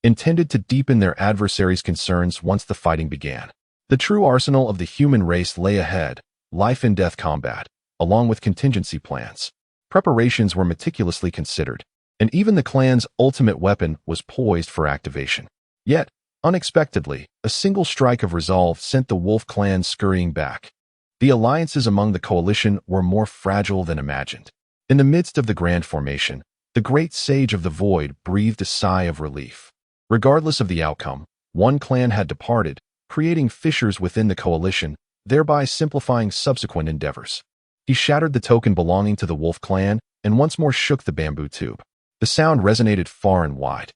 intended to deepen their adversaries' concerns once the fighting began. The true arsenal of the human race lay ahead, life and death combat, along with contingency plans. Preparations were meticulously considered, and even the clan's ultimate weapon was poised for activation. Yet, unexpectedly, a single strike of resolve sent the wolf clan scurrying back. The alliances among the coalition were more fragile than imagined. In the midst of the grand formation, the great sage of the void breathed a sigh of relief. Regardless of the outcome, one clan had departed, creating fissures within the coalition, thereby simplifying subsequent endeavors. He shattered the token belonging to the wolf clan and once more shook the bamboo tube. The sound resonated far and wide,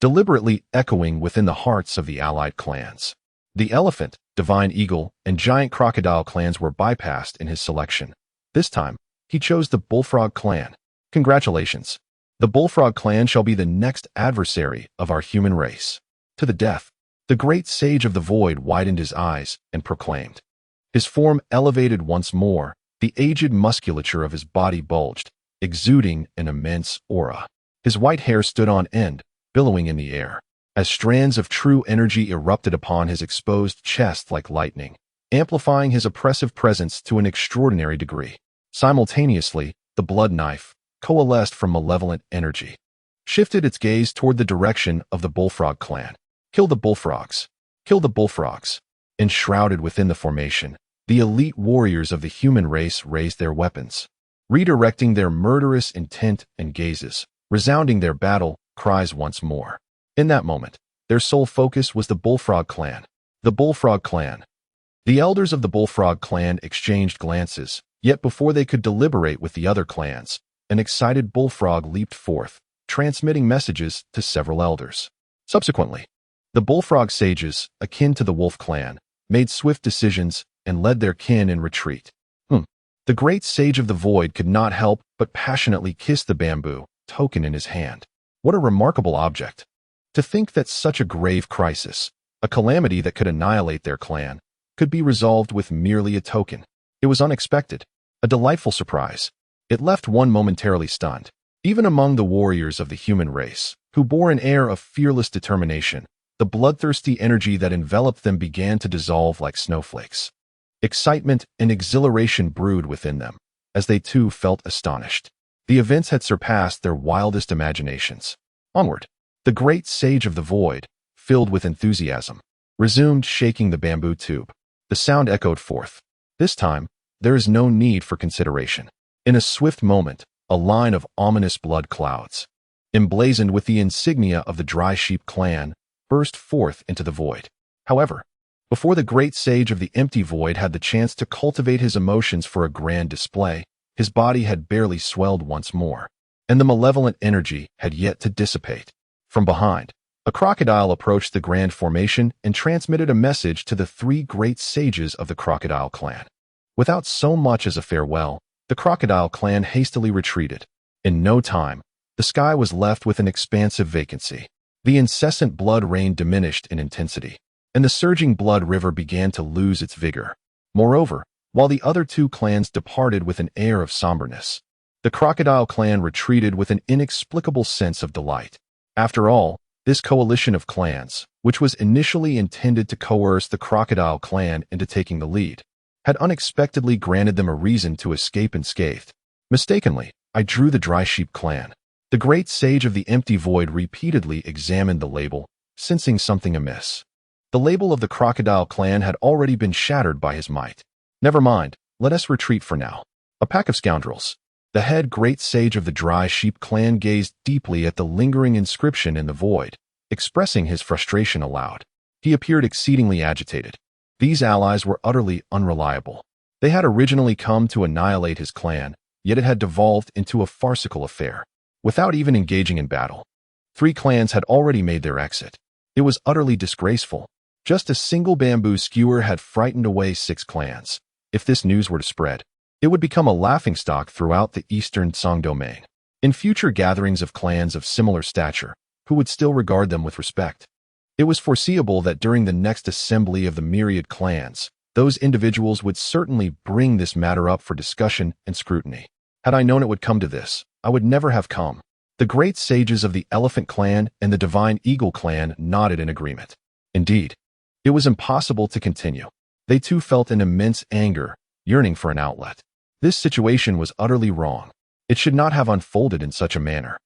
deliberately echoing within the hearts of the allied clans. The elephant, divine eagle, and giant crocodile clans were bypassed in his selection. This time, he chose the bullfrog clan. Congratulations. The bullfrog clan shall be the next adversary of our human race. To the death. The great sage of the void widened his eyes and proclaimed. His form elevated once more, the aged musculature of his body bulged, exuding an immense aura. His white hair stood on end, billowing in the air, as strands of true energy erupted upon his exposed chest like lightning, amplifying his oppressive presence to an extraordinary degree. Simultaneously, the blood knife, coalesced from malevolent energy, shifted its gaze toward the direction of the bullfrog clan. Kill the bullfrogs. Kill the bullfrogs. Enshrouded within the formation, the elite warriors of the human race raised their weapons, redirecting their murderous intent and gazes, resounding their battle cries once more. In that moment, their sole focus was the Bullfrog clan. The Bullfrog clan. The elders of the Bullfrog clan exchanged glances, yet before they could deliberate with the other clans, an excited bullfrog leaped forth, transmitting messages to several elders. Subsequently, the Bullfrog sages, akin to the Wolf clan, made swift decisions and led their kin in retreat. The great sage of the void could not help but passionately kiss the bamboo token in his hand. What a remarkable object! To think that such a grave crisis, a calamity that could annihilate their clan, could be resolved with merely a token. It was unexpected, a delightful surprise. It left one momentarily stunned. Even among the warriors of the human race, who bore an air of fearless determination, the bloodthirsty energy that enveloped them began to dissolve like snowflakes. Excitement and exhilaration brewed within them, as they too felt astonished. The events had surpassed their wildest imaginations. Onward, the great sage of the void, filled with enthusiasm, resumed shaking the bamboo tube. The sound echoed forth. This time, there is no need for consideration. In a swift moment, a line of ominous blood clouds, emblazoned with the insignia of the Dry Sheep clan, burst forth into the void. However, before the great sage of the empty void had the chance to cultivate his emotions for a grand display, his body had barely swelled once more, and the malevolent energy had yet to dissipate. From behind, a crocodile approached the grand formation and transmitted a message to the three great sages of the Crocodile clan. Without so much as a farewell, the Crocodile clan hastily retreated. In no time, the sky was left with an expansive vacancy. The incessant blood rain diminished in intensity, and the surging blood river began to lose its vigor. Moreover, while the other two clans departed with an air of somberness, the Crocodile clan retreated with an inexplicable sense of delight. After all, this coalition of clans, which was initially intended to coerce the Crocodile clan into taking the lead, had unexpectedly granted them a reason to escape unscathed. Mistakenly, I drew the Dry Sheep clan. The great sage of the empty void repeatedly examined the label, sensing something amiss. The label of the Crocodile clan had already been shattered by his might. Never mind, let us retreat for now. A pack of scoundrels. The head great sage of the Dry Sheep clan gazed deeply at the lingering inscription in the void, expressing his frustration aloud. He appeared exceedingly agitated. These allies were utterly unreliable. They had originally come to annihilate his clan, yet it had devolved into a farcical affair. Without even engaging in battle, 3 clans had already made their exit. It was utterly disgraceful. Just a single bamboo skewer had frightened away 6 clans. If this news were to spread, it would become a laughingstock throughout the eastern Song domain. In future gatherings of clans of similar stature, who would still regard them with respect? It was foreseeable that during the next assembly of the myriad clans, those individuals would certainly bring this matter up for discussion and scrutiny. Had I known it would come to this, I would never have come. The great sages of the Elephant clan and the Divine Eagle clan nodded in agreement. Indeed, it was impossible to continue. They too felt an immense anger, yearning for an outlet. This situation was utterly wrong. It should not have unfolded in such a manner.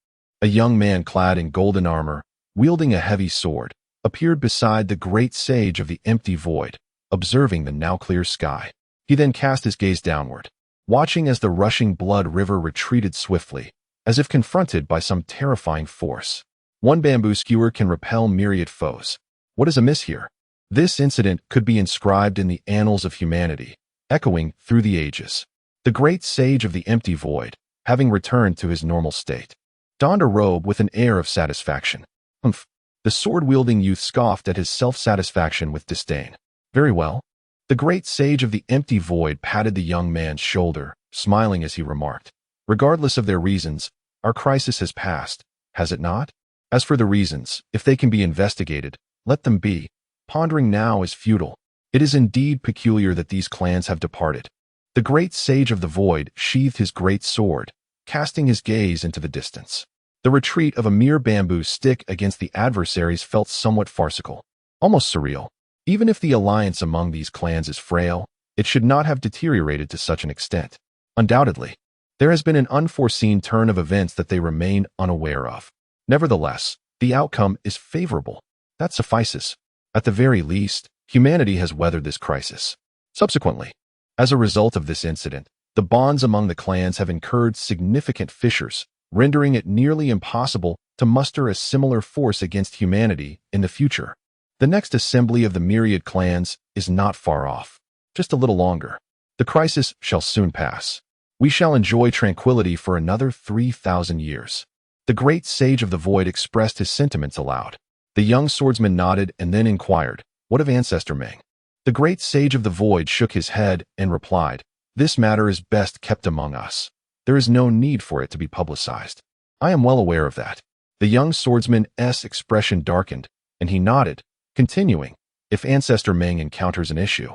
A young man clad in golden armor, wielding a heavy sword, appeared beside the great sage of the empty void, observing the now clear sky. He then cast his gaze downward, watching as the rushing blood river retreated swiftly, as if confronted by some terrifying force. One bamboo skewer can repel myriad foes. What is amiss here? This incident could be inscribed in the annals of humanity, echoing through the ages. The great sage of the empty void, having returned to his normal state, donned a robe with an air of satisfaction. Humph! The sword-wielding youth scoffed at his self-satisfaction with disdain. Very well. The great sage of the empty void patted the young man's shoulder, smiling as he remarked, regardless of their reasons, our crisis has passed, has it not? As for the reasons, if they can be investigated, let them be. Pondering now is futile. It is indeed peculiar that these clans have departed. The great sage of the void sheathed his great sword, casting his gaze into the distance. The retreat of a mere bamboo stick against the adversaries felt somewhat farcical, almost surreal. Even if the alliance among these clans is frail, it should not have deteriorated to such an extent. Undoubtedly, there has been an unforeseen turn of events that they remain unaware of. Nevertheless, the outcome is favorable. That suffices. At the very least, humanity has weathered this crisis. Subsequently, as a result of this incident, the bonds among the clans have incurred significant fissures, rendering it nearly impossible to muster a similar force against humanity in the future. The next assembly of the myriad clans is not far off, just a little longer. The crisis shall soon pass. We shall enjoy tranquility for another 3,000 years. The great sage of the void expressed his sentiments aloud. The young swordsman nodded and then inquired, "What of Ancestor Ming?" The great sage of the void shook his head and replied, "This matter is best kept among us. There is no need for it to be publicized." "I am well aware of that." The young swordsman's expression darkened, and he nodded, continuing, "If Ancestor Ming encounters an issue,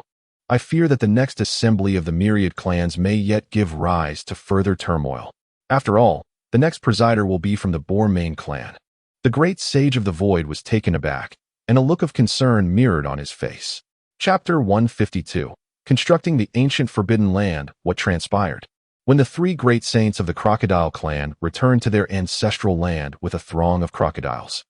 I fear that the next assembly of the myriad clans may yet give rise to further turmoil. After all, the next presider will be from the Boer-Main clan." The great sage of the void was taken aback, and a look of concern mirrored on his face. Chapter 152. Constructing the Ancient Forbidden Land, What Transpired. When the three great saints of the Crocodile clan returned to their ancestral land with a throng of crocodiles,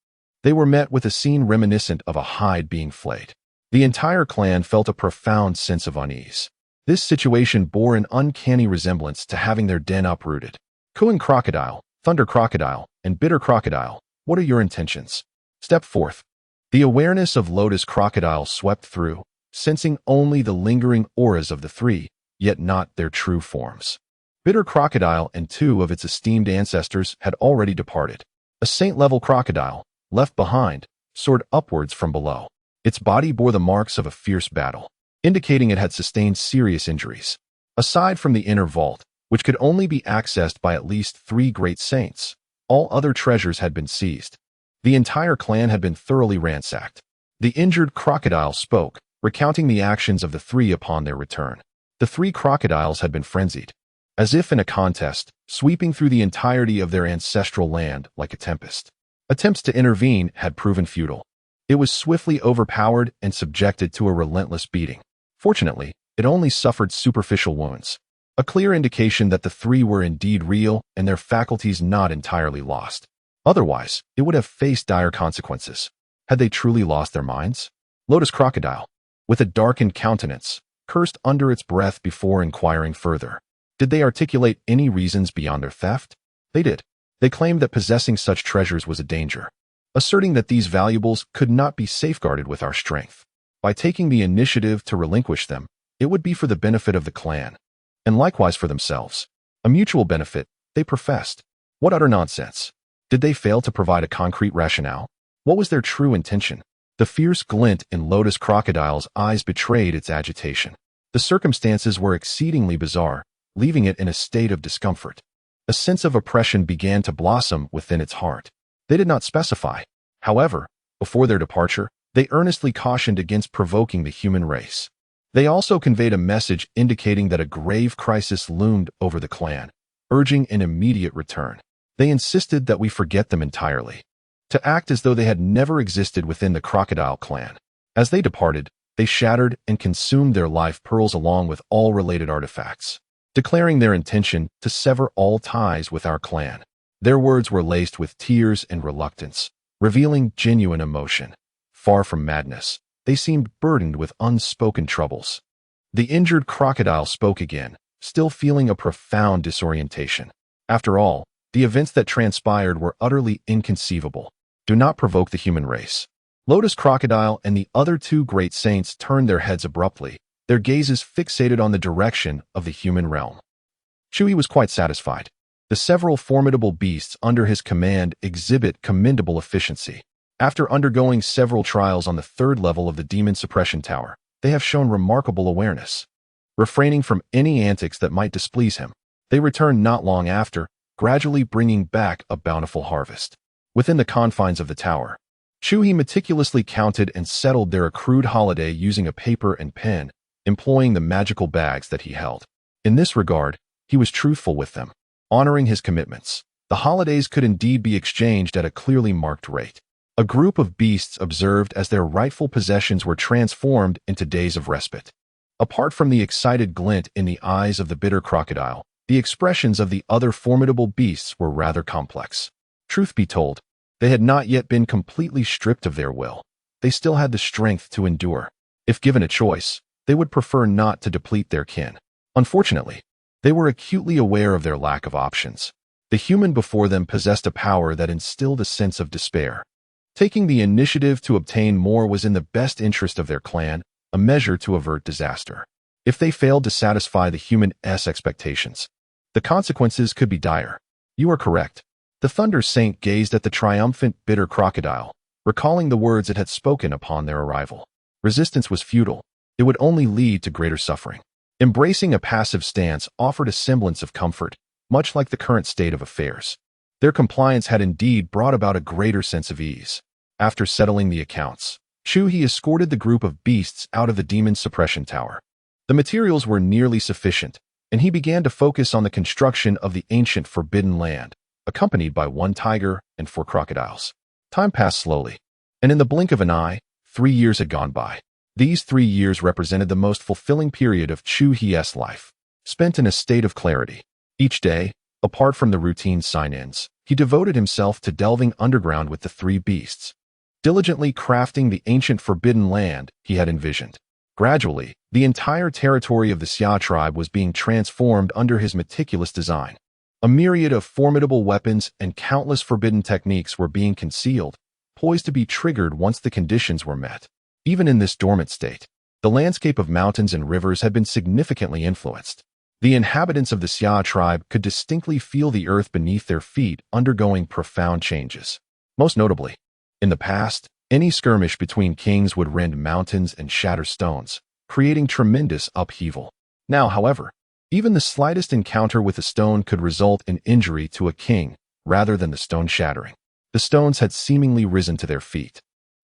they were met with a scene reminiscent of a hide being flayed. The entire clan felt a profound sense of unease. This situation bore an uncanny resemblance to having their den uprooted. "Cooing Crocodile, Thunder Crocodile, and Bitter Crocodile, what are your intentions? Step forth." The awareness of Lotus Crocodile swept through, sensing only the lingering auras of the three, yet not their true forms. Bitter Crocodile and two of its esteemed ancestors had already departed. A saint-level crocodile, left behind, soared upwards from below. Its body bore the marks of a fierce battle, indicating it had sustained serious injuries. Aside from the inner vault, which could only be accessed by at least 3 great saints, all other treasures had been seized. The entire clan had been thoroughly ransacked. The injured crocodile spoke, recounting the actions of the 3 upon their return. The 3 crocodiles had been frenzied, as if in a contest, sweeping through the entirety of their ancestral land like a tempest. Attempts to intervene had proven futile. It was swiftly overpowered and subjected to a relentless beating. Fortunately, it only suffered superficial wounds, a clear indication that the 3 were indeed real and their faculties not entirely lost. Otherwise, it would have faced dire consequences. Had they truly lost their minds? Lotus Crocodile, with a darkened countenance, cursed under its breath before inquiring further. Did they articulate any reasons beyond their theft? They did. They claimed that possessing such treasures was a danger, asserting that these valuables could not be safeguarded with our strength. By taking the initiative to relinquish them, it would be for the benefit of the clan, and likewise for themselves. A mutual benefit, they professed. What utter nonsense! Did they fail to provide a concrete rationale? What was their true intention? The fierce glint in Lotus Crocodile's eyes betrayed its agitation. The circumstances were exceedingly bizarre, leaving it in a state of discomfort. A sense of oppression began to blossom within its heart. They did not specify. However, before their departure, they earnestly cautioned against provoking the human race. They also conveyed a message indicating that a grave crisis loomed over the clan, urging an immediate return. They insisted that we forget them entirely, to act as though they had never existed within the Crocodile clan. As they departed, they shattered and consumed their life pearls along with all related artifacts, declaring their intention to sever all ties with our clan. Their words were laced with tears and reluctance, revealing genuine emotion. Far from madness, they seemed burdened with unspoken troubles. The injured crocodile spoke again, still feeling a profound disorientation. After all, the events that transpired were utterly inconceivable. Do not provoke the human race. Lotus Crocodile and the other 2 great saints turned their heads abruptly, their gazes fixated on the direction of the human realm. Chu He was quite satisfied. The several formidable beasts under his command exhibit commendable efficiency. After undergoing several trials on the 3rd level of the Demon Suppression Tower, they have shown remarkable awareness. Refraining from any antics that might displease him, they returned not long after, gradually bringing back a bountiful harvest. Within the confines of the tower, Chu He meticulously counted and settled their accrued holiday using a paper and pen, employing the magical bags that he held. In this regard, he was truthful with them, honoring his commitments. The holidays could indeed be exchanged at a clearly marked rate. A group of beasts observed as their rightful possessions were transformed into days of respite. Apart from the excited glint in the eyes of the bitter crocodile, the expressions of the other formidable beasts were rather complex. Truth be told, they had not yet been completely stripped of their will. They still had the strength to endure. If given a choice, they would prefer not to deplete their kin. Unfortunately, they were acutely aware of their lack of options. The human before them possessed a power that instilled a sense of despair. Taking the initiative to obtain more was in the best interest of their clan, a measure to avert disaster. If they failed to satisfy the human's expectations, the consequences could be dire. You are correct. The Thunder Saint gazed at the triumphant, bitter crocodile, recalling the words it had spoken upon their arrival. Resistance was futile. It would only lead to greater suffering. Embracing a passive stance offered a semblance of comfort, much like the current state of affairs. Their compliance had indeed brought about a greater sense of ease. After settling the accounts, Chu He escorted the group of beasts out of the demon suppression tower. The materials were nearly sufficient, and he began to focus on the construction of the ancient Forbidden Land, accompanied by 1 tiger and 4 crocodiles. Time passed slowly, and in the blink of an eye, 3 years had gone by. These 3 years represented the most fulfilling period of Chu He's life, spent in a state of clarity. Each day, apart from the routine sign-ins, he devoted himself to delving underground with the 3 beasts, diligently crafting the ancient Forbidden Land he had envisioned. Gradually, the entire territory of the Xia tribe was being transformed under his meticulous design. A myriad of formidable weapons and countless forbidden techniques were being concealed, poised to be triggered once the conditions were met. Even in this dormant state, the landscape of mountains and rivers had been significantly influenced. The inhabitants of the Xia tribe could distinctly feel the earth beneath their feet undergoing profound changes. Most notably, in the past, any skirmish between kings would rend mountains and shatter stones, creating tremendous upheaval. Now, however, even the slightest encounter with a stone could result in injury to a king, rather than the stone shattering. The stones had seemingly risen to their feet.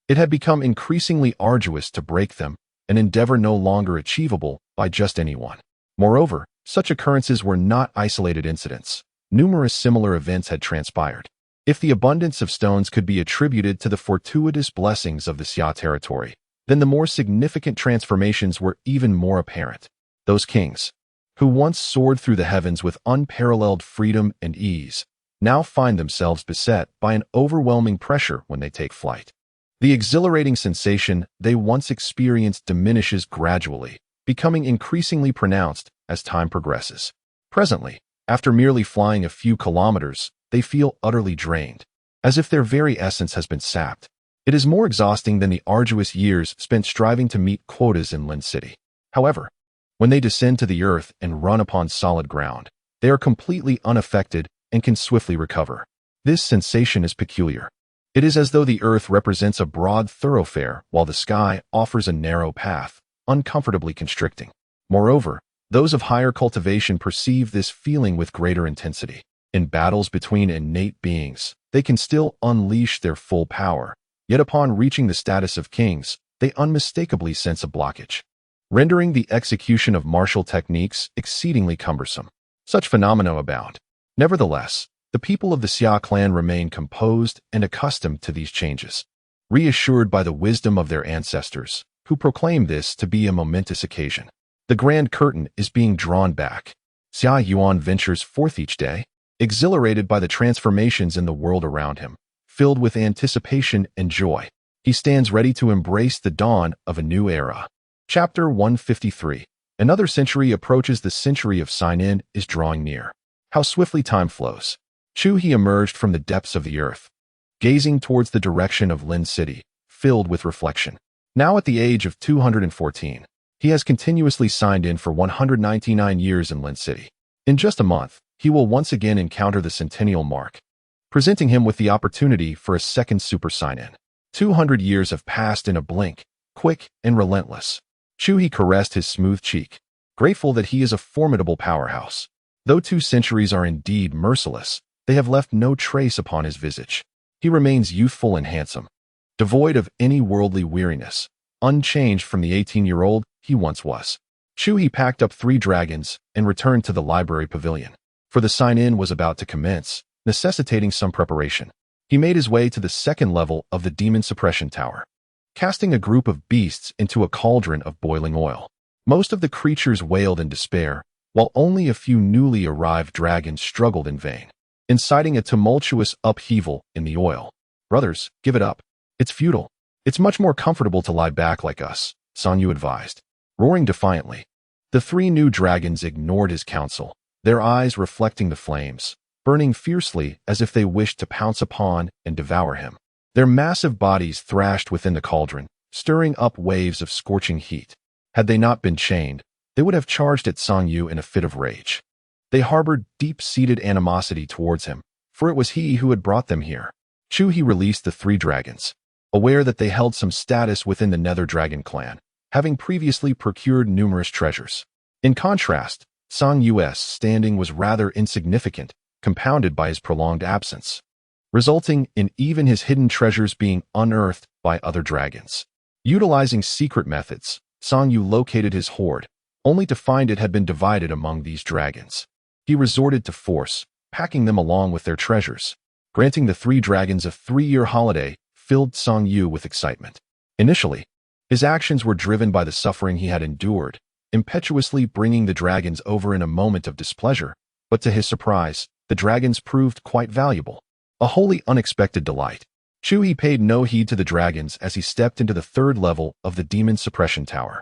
It had become increasingly arduous to break them, an endeavor no longer achievable by just anyone. Moreover, such occurrences were not isolated incidents. Numerous similar events had transpired. If the abundance of stones could be attributed to the fortuitous blessings of the Xia territory, then the more significant transformations were even more apparent. Those kings, who once soared through the heavens with unparalleled freedom and ease, now find themselves beset by an overwhelming pressure when they take flight. The exhilarating sensation they once experienced diminishes gradually, becoming increasingly pronounced as time progresses. Presently, after merely flying a few kilometers, they feel utterly drained, as if their very essence has been sapped. It is more exhausting than the arduous years spent striving to meet quotas in Lin City. However, when they descend to the earth and run upon solid ground, they are completely unaffected and can swiftly recover. This sensation is peculiar. It is as though the earth represents a broad thoroughfare while the sky offers a narrow path, uncomfortably constricting. Moreover, those of higher cultivation perceive this feeling with greater intensity. In battles between innate beings, they can still unleash their full power, yet upon reaching the status of kings, they unmistakably sense a blockage, rendering the execution of martial techniques exceedingly cumbersome. Such phenomena abound. Nevertheless, the people of the Xia clan remain composed and accustomed to these changes, reassured by the wisdom of their ancestors, who proclaim this to be a momentous occasion. The grand curtain is being drawn back. Xia Yuan ventures forth each day, exhilarated by the transformations in the world around him, filled with anticipation and joy. He stands ready to embrace the dawn of a new era. Chapter 153. Another century approaches. The century of sign-in is drawing near. How swiftly time flows. Chu He emerged from the depths of the earth, gazing towards the direction of Lin City, filled with reflection. Now at the age of 214, he has continuously signed in for 199 years in Lin City. In just a month, he will once again encounter the centennial mark, presenting him with the opportunity for a second super sign-in. 200 years have passed in a blink, quick and relentless. Chu He caressed his smooth cheek, grateful that he is a formidable powerhouse. Though 2 centuries are indeed merciless, they have left no trace upon his visage. He remains youthful and handsome, devoid of any worldly weariness, unchanged from the 18-year-old he once was. Chu He packed up 3 dragons and returned to the library pavilion, for the sign-in was about to commence, necessitating some preparation. He made his way to the 2nd level of the demon suppression tower, casting a group of beasts into a cauldron of boiling oil. Most of the creatures wailed in despair, while only a few newly arrived dragons struggled in vain, inciting a tumultuous upheaval in the oil. "Brothers, give it up. It's futile. It's much more comfortable to lie back like us," San Yu advised, roaring defiantly. The 3 new dragons ignored his counsel, their eyes reflecting the flames, burning fiercely as if they wished to pounce upon and devour him. Their massive bodies thrashed within the cauldron, stirring up waves of scorching heat. Had they not been chained, they would have charged at Song Yu in a fit of rage. They harbored deep-seated animosity towards him, for it was he who had brought them here. Chu He released the 3 dragons, aware that they held some status within the Nether Dragon clan, having previously procured numerous treasures. In contrast, Song Yu's standing was rather insignificant, compounded by his prolonged absence, resulting in even his hidden treasures being unearthed by other dragons. Utilizing secret methods, Song Yu located his hoard, only to find it had been divided among these dragons. He resorted to force, packing them along with their treasures. Granting the 3 dragons a 3-year holiday filled Song Yu with excitement. Initially, his actions were driven by the suffering he had endured, impetuously bringing the dragons over in a moment of displeasure, but to his surprise, the dragons proved quite valuable. A wholly unexpected delight. Chu He paid no heed to the dragons as he stepped into the 3rd level of the demon suppression tower.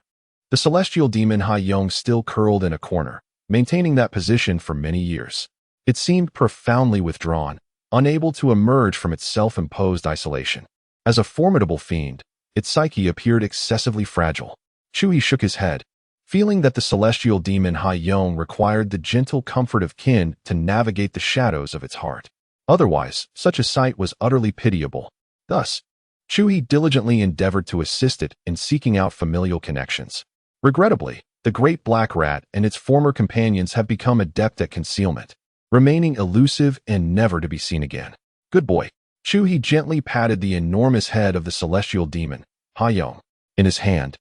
The celestial demon Dahuang still curled in a corner, maintaining that position for many years. It seemed profoundly withdrawn, unable to emerge from its self-imposed isolation. As a formidable fiend, its psyche appeared excessively fragile. Chu He shook his head, feeling that the celestial demon Dahuang required the gentle comfort of kin to navigate the shadows of its heart. Otherwise, such a sight was utterly pitiable. Thus, Chu He diligently endeavored to assist it in seeking out familial connections. Regrettably, the great black rat and its former companions have become adept at concealment, remaining elusive and never to be seen again. Good boy. Chu He gently patted the enormous head of the celestial demon, Dahuang. In his hand,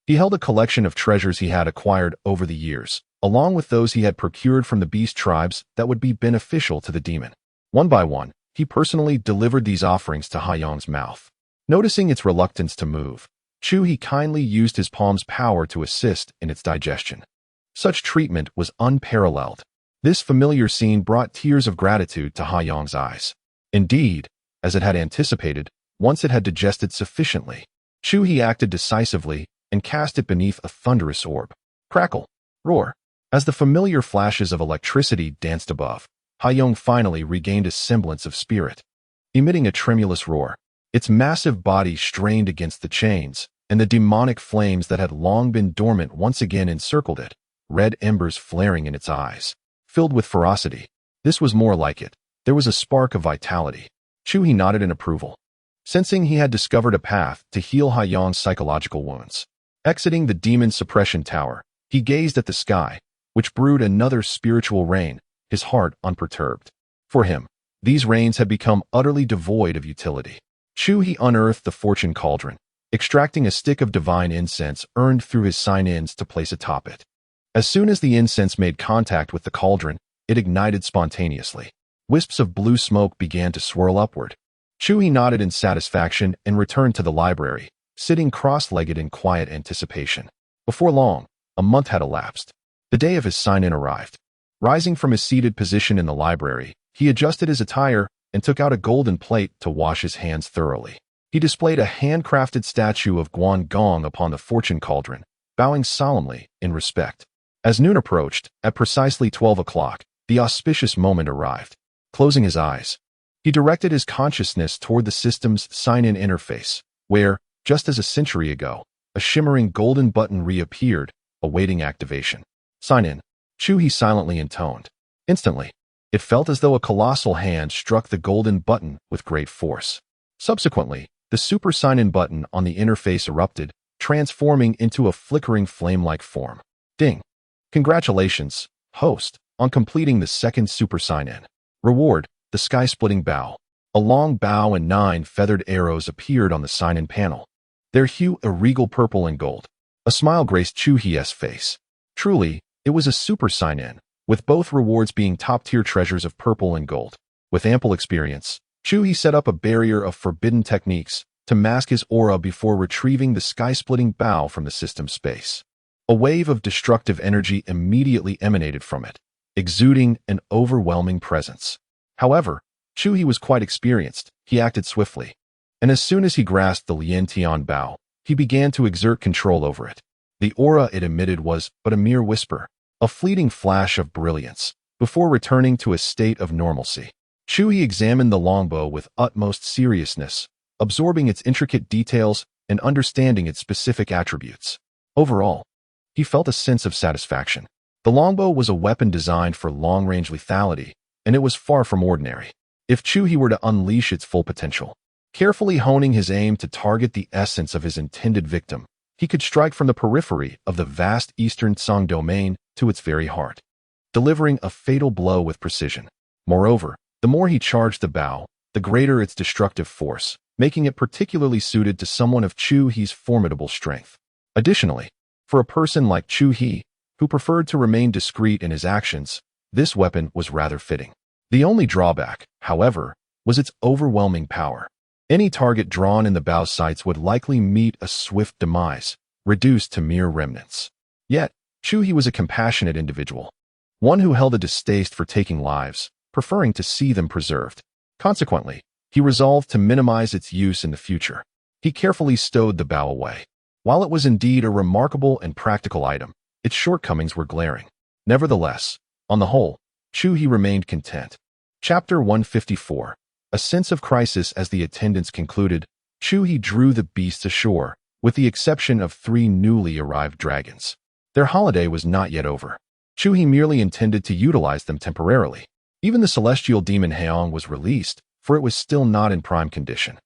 he held a collection of treasures he had acquired over the years, along with those he had procured from the beast tribes that would be beneficial to the demon. One by one, he personally delivered these offerings to Dahuang's mouth. Noticing its reluctance to move, Chu He kindly used his palm's power to assist in its digestion. Such treatment was unparalleled. This familiar scene brought tears of gratitude to Dahuang's eyes. Indeed, as it had anticipated, once it had digested sufficiently, Chu He acted decisively and cast it beneath a thunderous orb. Crackle, roar. As the familiar flashes of electricity danced above, Dahuang finally regained a semblance of spirit. Emitting a tremulous roar, its massive body strained against the chains, and the demonic flames that had long been dormant once again encircled it, red embers flaring in its eyes. Filled with ferocity, this was more like it. There was a spark of vitality. Chu He nodded in approval, sensing he had discovered a path to heal Dahuang's psychological wounds. Exiting the demon suppression tower, he gazed at the sky, which brewed another spiritual rain, his heart unperturbed. For him, these rains had become utterly devoid of utility. Chu He unearthed the fortune cauldron, extracting a stick of divine incense earned through his sign-ins to place atop it. As soon as the incense made contact with the cauldron, it ignited spontaneously. Wisps of blue smoke began to swirl upward. Chu He nodded in satisfaction and returned to the library, sitting cross-legged in quiet anticipation. Before long, a month had elapsed. The day of his sign-in arrived. Rising from his seated position in the library, he adjusted his attire and took out a golden plate to wash his hands thoroughly. He displayed a handcrafted statue of Guan Gong upon the fortune cauldron, bowing solemnly in respect. As noon approached, at precisely 12 o'clock, the auspicious moment arrived. Closing his eyes, he directed his consciousness toward the system's sign-in interface, where, just as a century ago, a shimmering golden button reappeared, awaiting activation. Sign in, Chu He silently intoned. Instantly, it felt as though a colossal hand struck the golden button with great force. Subsequently, the super sign-in button on the interface erupted, transforming into a flickering flame-like form. Ding! Congratulations, host, on completing the second super sign-in. Reward, the sky-splitting bow. A long bow and 9 feathered arrows appeared on the sign-in panel. Their hue a regal purple and gold. A smile graced Chu He's face. Truly, it was a super sign-in, with both rewards being top-tier treasures of purple and gold. With ample experience, Chu He set up a barrier of forbidden techniques to mask his aura before retrieving the sky-splitting bow from the system space. A wave of destructive energy immediately emanated from it, exuding an overwhelming presence. However, Chu He was quite experienced. He acted swiftly, and as soon as he grasped the Lien Tian bow, he began to exert control over it. The aura it emitted was but a mere whisper, a fleeting flash of brilliance, before returning to a state of normalcy. Chu He examined the longbow with utmost seriousness, absorbing its intricate details and understanding its specific attributes. Overall, he felt a sense of satisfaction. The longbow was a weapon designed for long-range lethality, and it was far from ordinary. If Chu He were to unleash its full potential, carefully honing his aim to target the essence of his intended victim, he could strike from the periphery of the vast eastern Tsang domain to its very heart, delivering a fatal blow with precision. Moreover, the more he charged the bow, the greater its destructive force, making it particularly suited to someone of Chu He's formidable strength. Additionally, for a person like Chu He, who preferred to remain discreet in his actions, this weapon was rather fitting. The only drawback, however, was its overwhelming power. Any target drawn in the bow sights would likely meet a swift demise, reduced to mere remnants. Yet, Chu He was a compassionate individual, one who held a distaste for taking lives, preferring to see them preserved. Consequently, he resolved to minimize its use in the future. He carefully stowed the bow away. While it was indeed a remarkable and practical item, its shortcomings were glaring. Nevertheless, on the whole, Chu He remained content. Chapter 154. A sense of crisis. As the attendants concluded, Chu He drew the beasts ashore, with the exception of 3 newly arrived dragons. Their holiday was not yet over. Chu He merely intended to utilize them temporarily. Even the celestial demon Dahuang was released, for it was still not in prime condition.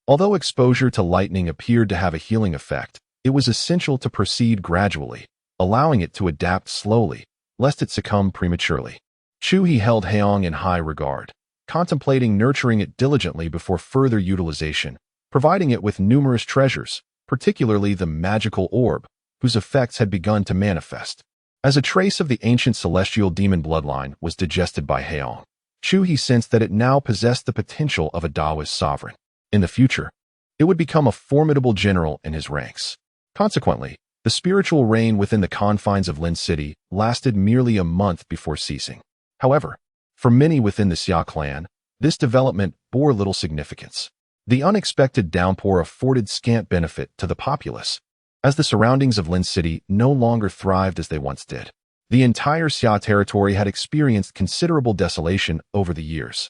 Although exposure to lightning appeared to have a healing effect, it was essential to proceed gradually, allowing it to adapt slowly, lest it succumb prematurely. Chu He held Dahuang in high regard, contemplating nurturing it diligently before further utilization, providing it with numerous treasures, particularly the magical orb, whose effects had begun to manifest. As a trace of the ancient celestial demon bloodline was digested by Dahuang, Chu He sensed that it now possessed the potential of a Taoist sovereign. In the future, it would become a formidable general in his ranks. Consequently, the spiritual reign within the confines of Lin City lasted merely a month before ceasing. However, for many within the Xia Clan, this development bore little significance. The unexpected downpour afforded scant benefit to the populace, as the surroundings of Lin City no longer thrived as they once did. The entire Xia territory had experienced considerable desolation over the years.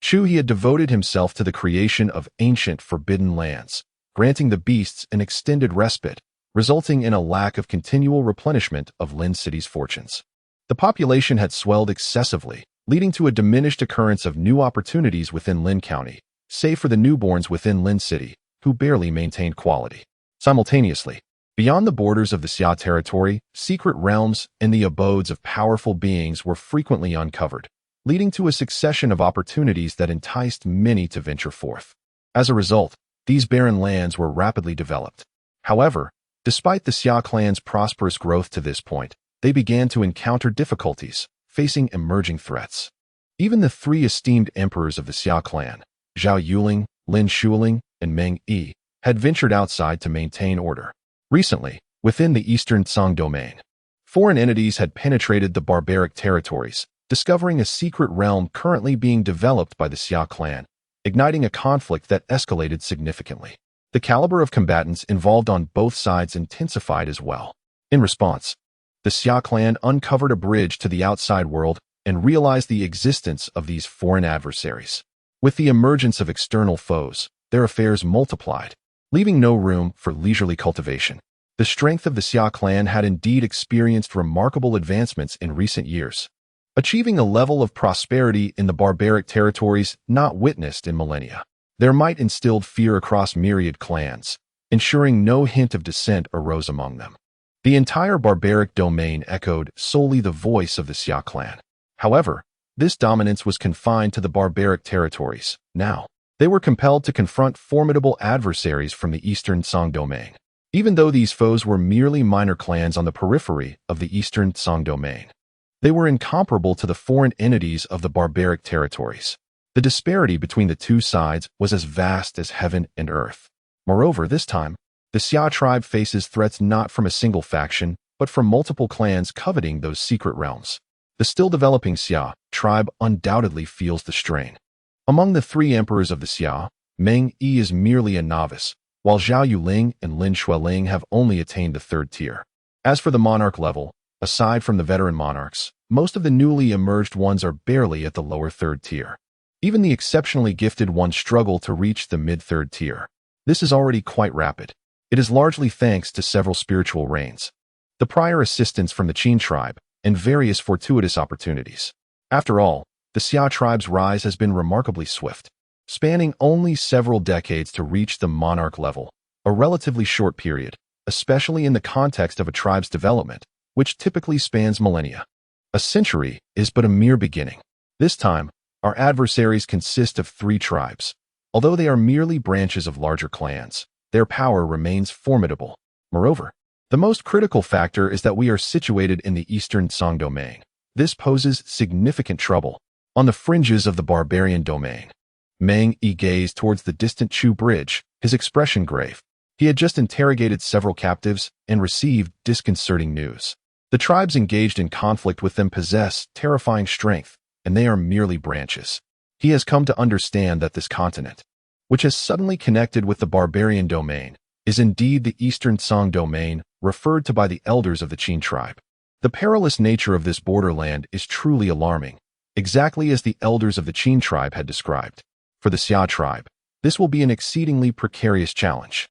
Chu He had devoted himself to the creation of ancient forbidden lands, granting the beasts an extended respite, resulting in a lack of continual replenishment of Lin City's fortunes. The population had swelled excessively, leading to a diminished occurrence of new opportunities within Lin County, save for the newborns within Lin City, who barely maintained quality. Simultaneously, beyond the borders of the Xia territory, secret realms and the abodes of powerful beings were frequently uncovered, leading to a succession of opportunities that enticed many to venture forth. As a result, these barren lands were rapidly developed. However, despite the Xia clan's prosperous growth to this point, they began to encounter difficulties, facing emerging threats. Even the 3 esteemed emperors of the Xia clan, Zhao Yuling, Lin Shuling, and Meng Yi, had ventured outside to maintain order. Recently, within the eastern Tsang domain, foreign entities had penetrated the barbaric territories, discovering a secret realm currently being developed by the Xia clan, igniting a conflict that escalated significantly. The caliber of combatants involved on both sides intensified as well. In response, the Xia clan uncovered a bridge to the outside world and realized the existence of these foreign adversaries. With the emergence of external foes, their affairs multiplied, leaving no room for leisurely cultivation. The strength of the Xia clan had indeed experienced remarkable advancements in recent years, achieving a level of prosperity in the barbaric territories not witnessed in millennia. Their might instilled fear across myriad clans, ensuring no hint of dissent arose among them. The entire barbaric domain echoed solely the voice of the Xia clan. However, this dominance was confined to the barbaric territories. Now, they were compelled to confront formidable adversaries from the eastern Tsang domain. Even though these foes were merely minor clans on the periphery of the eastern Tsang domain, they were incomparable to the foreign entities of the barbaric territories. The disparity between the two sides was as vast as heaven and earth. Moreover, this time, the Xia tribe faces threats not from a single faction, but from multiple clans coveting those secret realms. The still developing Xia tribe undoubtedly feels the strain. Among the 3 emperors of the Xia, Meng Yi is merely a novice, while Zhao Yuling and Lin Shuling have only attained the 3rd tier. As for the monarch level, Aside from the veteran monarchs, most of the newly emerged ones are barely at the lower third tier. Even the exceptionally gifted ones struggle to reach the mid-third tier. This is already quite rapid. It is largely thanks to several spiritual rains, the prior assistance from the Qin tribe, and various fortuitous opportunities. After all, the Xia tribe's rise has been remarkably swift, spanning only several decades to reach the monarch level, a relatively short period, especially in the context of a tribe's development, which typically spans millennia. A century is but a mere beginning. This time, our adversaries consist of 3 tribes. Although they are merely branches of larger clans, their power remains formidable. Moreover, the most critical factor is that we are situated in the eastern Song domain. This poses significant trouble. On the fringes of the barbarian domain, Meng Yi gazed towards the distant Chu bridge, his expression grave. He had just interrogated several captives and received disconcerting news. The tribes engaged in conflict with them possess terrifying strength, and they are merely branches. He has come to understand that this continent, which has suddenly connected with the barbarian domain, is indeed the eastern Song domain referred to by the elders of the Qin tribe. The perilous nature of this borderland is truly alarming, exactly as the elders of the Qin tribe had described. For the Xia tribe, this will be an exceedingly precarious challenge.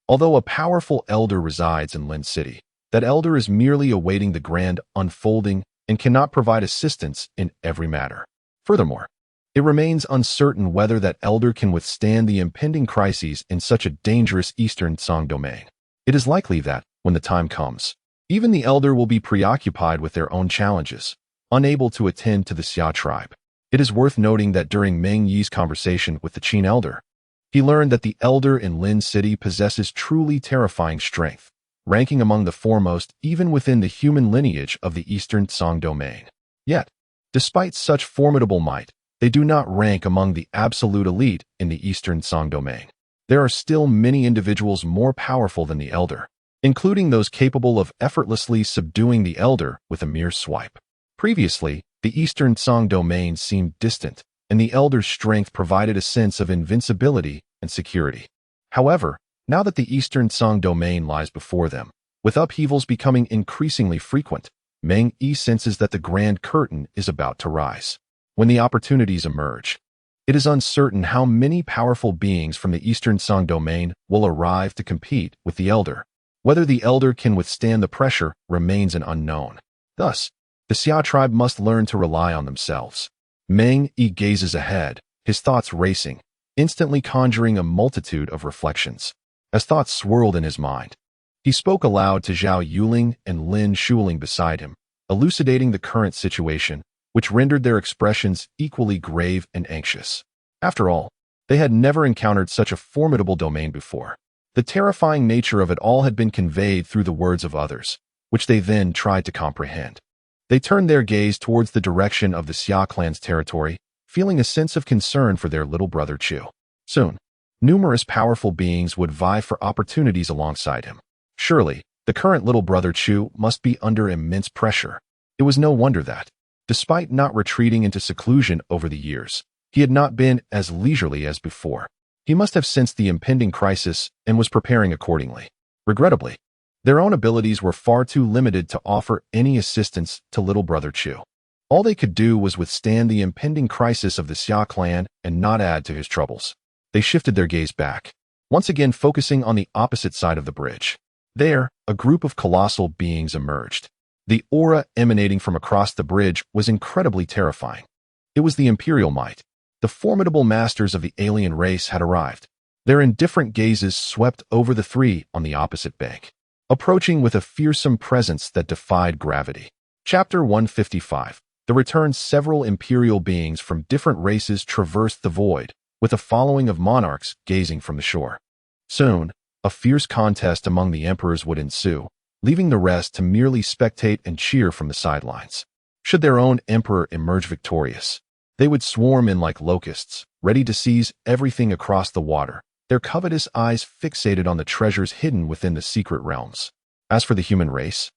Although a powerful elder resides in Lin City, that elder is merely awaiting the grand unfolding and cannot provide assistance in every matter. Furthermore, it remains uncertain whether that elder can withstand the impending crises in such a dangerous eastern Song domain. It is likely that, when the time comes, even the elder will be preoccupied with their own challenges, unable to attend to the Xia tribe. It is worth noting that during Meng Yi's conversation with the Qin elder, he learned that the elder in Lin City possesses truly terrifying strength, ranking among the foremost even within the human lineage of the eastern Song domain. Yet, despite such formidable might, they do not rank among the absolute elite in the eastern Song domain. There are still many individuals more powerful than the elder, including those capable of effortlessly subduing the elder with a mere swipe. Previously, the eastern Song domain seemed distant, and the elder's strength provided a sense of invincibility and security. However, now that the eastern Song domain lies before them, with upheavals becoming increasingly frequent, Meng Yi senses that the Grand Curtain is about to rise. When the opportunities emerge, it is uncertain how many powerful beings from the eastern Song domain will arrive to compete with the elder. Whether the elder can withstand the pressure remains an unknown. Thus, the Xia tribe must learn to rely on themselves. Meng Yi gazes ahead, his thoughts racing, instantly conjuring a multitude of reflections. As thoughts swirled in his mind, he spoke aloud to Zhao Yuling and Lin Shuling beside him, elucidating the current situation, which rendered their expressions equally grave and anxious. After all, they had never encountered such a formidable domain before. The terrifying nature of it all had been conveyed through the words of others, which they then tried to comprehend. They turned their gaze towards the direction of the Xia clan's territory, feeling a sense of concern for their little brother Chu. Soon, numerous powerful beings would vie for opportunities alongside him. Surely, the current little brother Chu must be under immense pressure. It was no wonder that, despite not retreating into seclusion over the years, he had not been as leisurely as before. He must have sensed the impending crisis and was preparing accordingly. Regrettably, their own abilities were far too limited to offer any assistance to little brother Chu. All they could do was withstand the impending crisis of the Xia clan and not add to his troubles. They shifted their gaze back, once again focusing on the opposite side of the bridge. There, a group of colossal beings emerged. The aura emanating from across the bridge was incredibly terrifying. It was the Imperial Might. The formidable masters of the alien race had arrived. Their indifferent gazes swept over the 3 on the opposite bank, approaching with a fearsome presence that defied gravity. Chapter 155. The return. Several Imperial beings from different races traversed the void, with a following of monarchs gazing from the shore. Soon, a fierce contest among the emperors would ensue, leaving the rest to merely spectate and cheer from the sidelines. Should their own emperor emerge victorious, they would swarm in like locusts, ready to seize everything across the water, their covetous eyes fixated on the treasures hidden within the secret realms. As for the human race,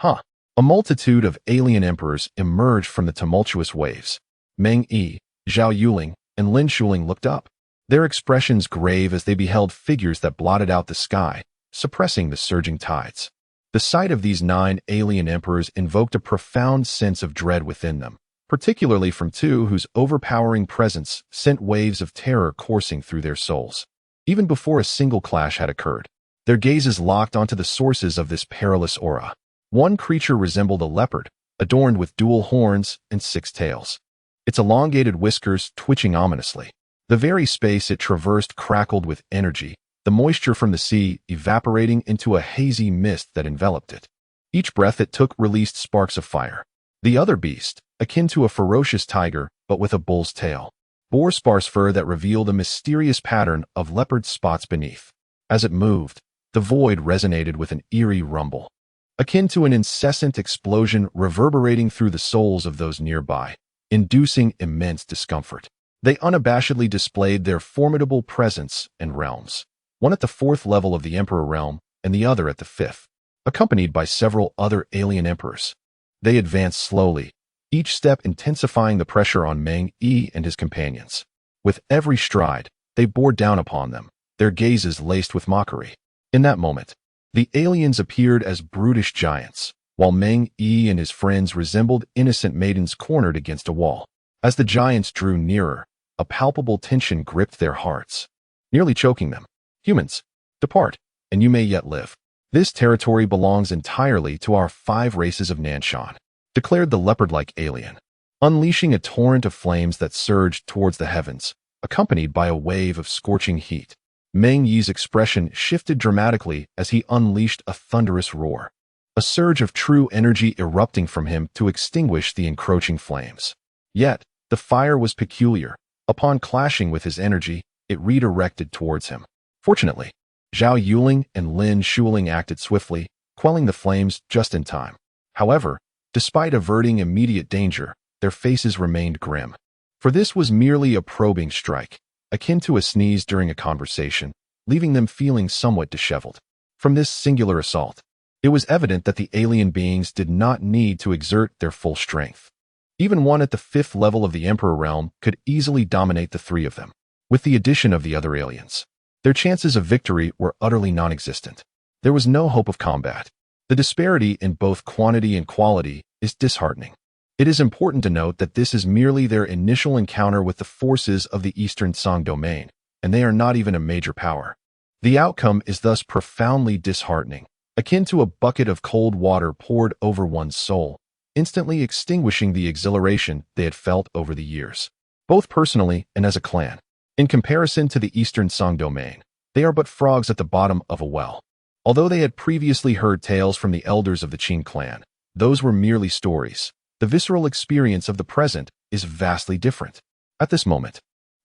a multitude of alien emperors emerged from the tumultuous waves. Meng Yi, Zhao Yuling, and Lin Shuling looked up, their expressions grave as they beheld figures that blotted out the sky, suppressing the surging tides. The sight of these 9 alien emperors invoked a profound sense of dread within them, particularly from two whose overpowering presence sent waves of terror coursing through their souls. Even before a single clash had occurred, their gazes locked onto the sources of this perilous aura. One creature resembled a leopard, adorned with dual horns and 6 tails. Its elongated whiskers twitching ominously. The very space it traversed crackled with energy, the moisture from the sea evaporating into a hazy mist that enveloped it. Each breath it took released sparks of fire. The other beast, akin to a ferocious tiger but with a bull's tail, bore sparse fur that revealed a mysterious pattern of leopard spots beneath. As it moved, the void resonated with an eerie rumble, akin to an incessant explosion reverberating through the souls of those nearby, inducing immense discomfort. They unabashedly displayed their formidable presence and realms, one at the 4th level of the Emperor realm and the other at the 5th, accompanied by several other alien emperors. They advanced slowly, each step intensifying the pressure on Meng Yi and his companions. With every stride, they bore down upon them, their gazes laced with mockery. In that moment, the aliens appeared as brutish giants, while Meng Yi and his friends resembled innocent maidens cornered against a wall. As the giants drew nearer, a palpable tension gripped their hearts, nearly choking them. Humans, depart, and you may yet live. This territory belongs entirely to our 5 races of Nanshan, declared the leopard-like alien, unleashing a torrent of flames that surged towards the heavens, accompanied by a wave of scorching heat. Meng Yi's expression shifted dramatically as he unleashed a thunderous roar, a surge of true energy erupting from him to extinguish the encroaching flames. Yet, the fire was peculiar. Upon clashing with his energy, it redirected towards him. Fortunately, Zhao Yuling and Lin Shuling acted swiftly, quelling the flames just in time. However, despite averting immediate danger, their faces remained grim. For this was merely a probing strike, akin to a sneeze during a conversation, leaving them feeling somewhat disheveled. From this singular assault, it was evident that the alien beings did not need to exert their full strength. Even one at the 5th level of the Emperor realm could easily dominate the 3 of them. With the addition of the other aliens, their chances of victory were utterly non-existent. There was no hope of combat. The disparity in both quantity and quality is disheartening. It is important to note that this is merely their initial encounter with the forces of the Eastern Song domain, and they are not even a major power. The outcome is thus profoundly disheartening, akin to a bucket of cold water poured over one's soul, instantly extinguishing the exhilaration they had felt over the years, both personally and as a clan. In comparison to the Eastern Song domain, they are but frogs at the bottom of a well. Although they had previously heard tales from the elders of the Qin clan, those were merely stories. The visceral experience of the present is vastly different. At this moment,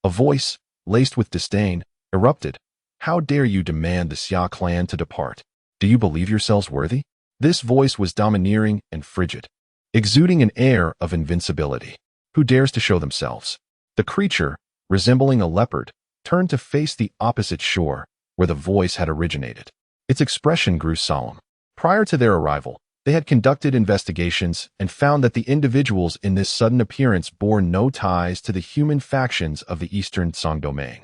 a voice, laced with disdain, erupted. How dare you demand the Xia clan to depart? Do you believe yourselves worthy? This voice was domineering and frigid, exuding an air of invincibility. Who dares to show themselves? The creature, resembling a leopard, turned to face the opposite shore, where the voice had originated. Its expression grew solemn. Prior to their arrival, they had conducted investigations and found that the individuals in this sudden appearance bore no ties to the human factions of the Eastern Song domain,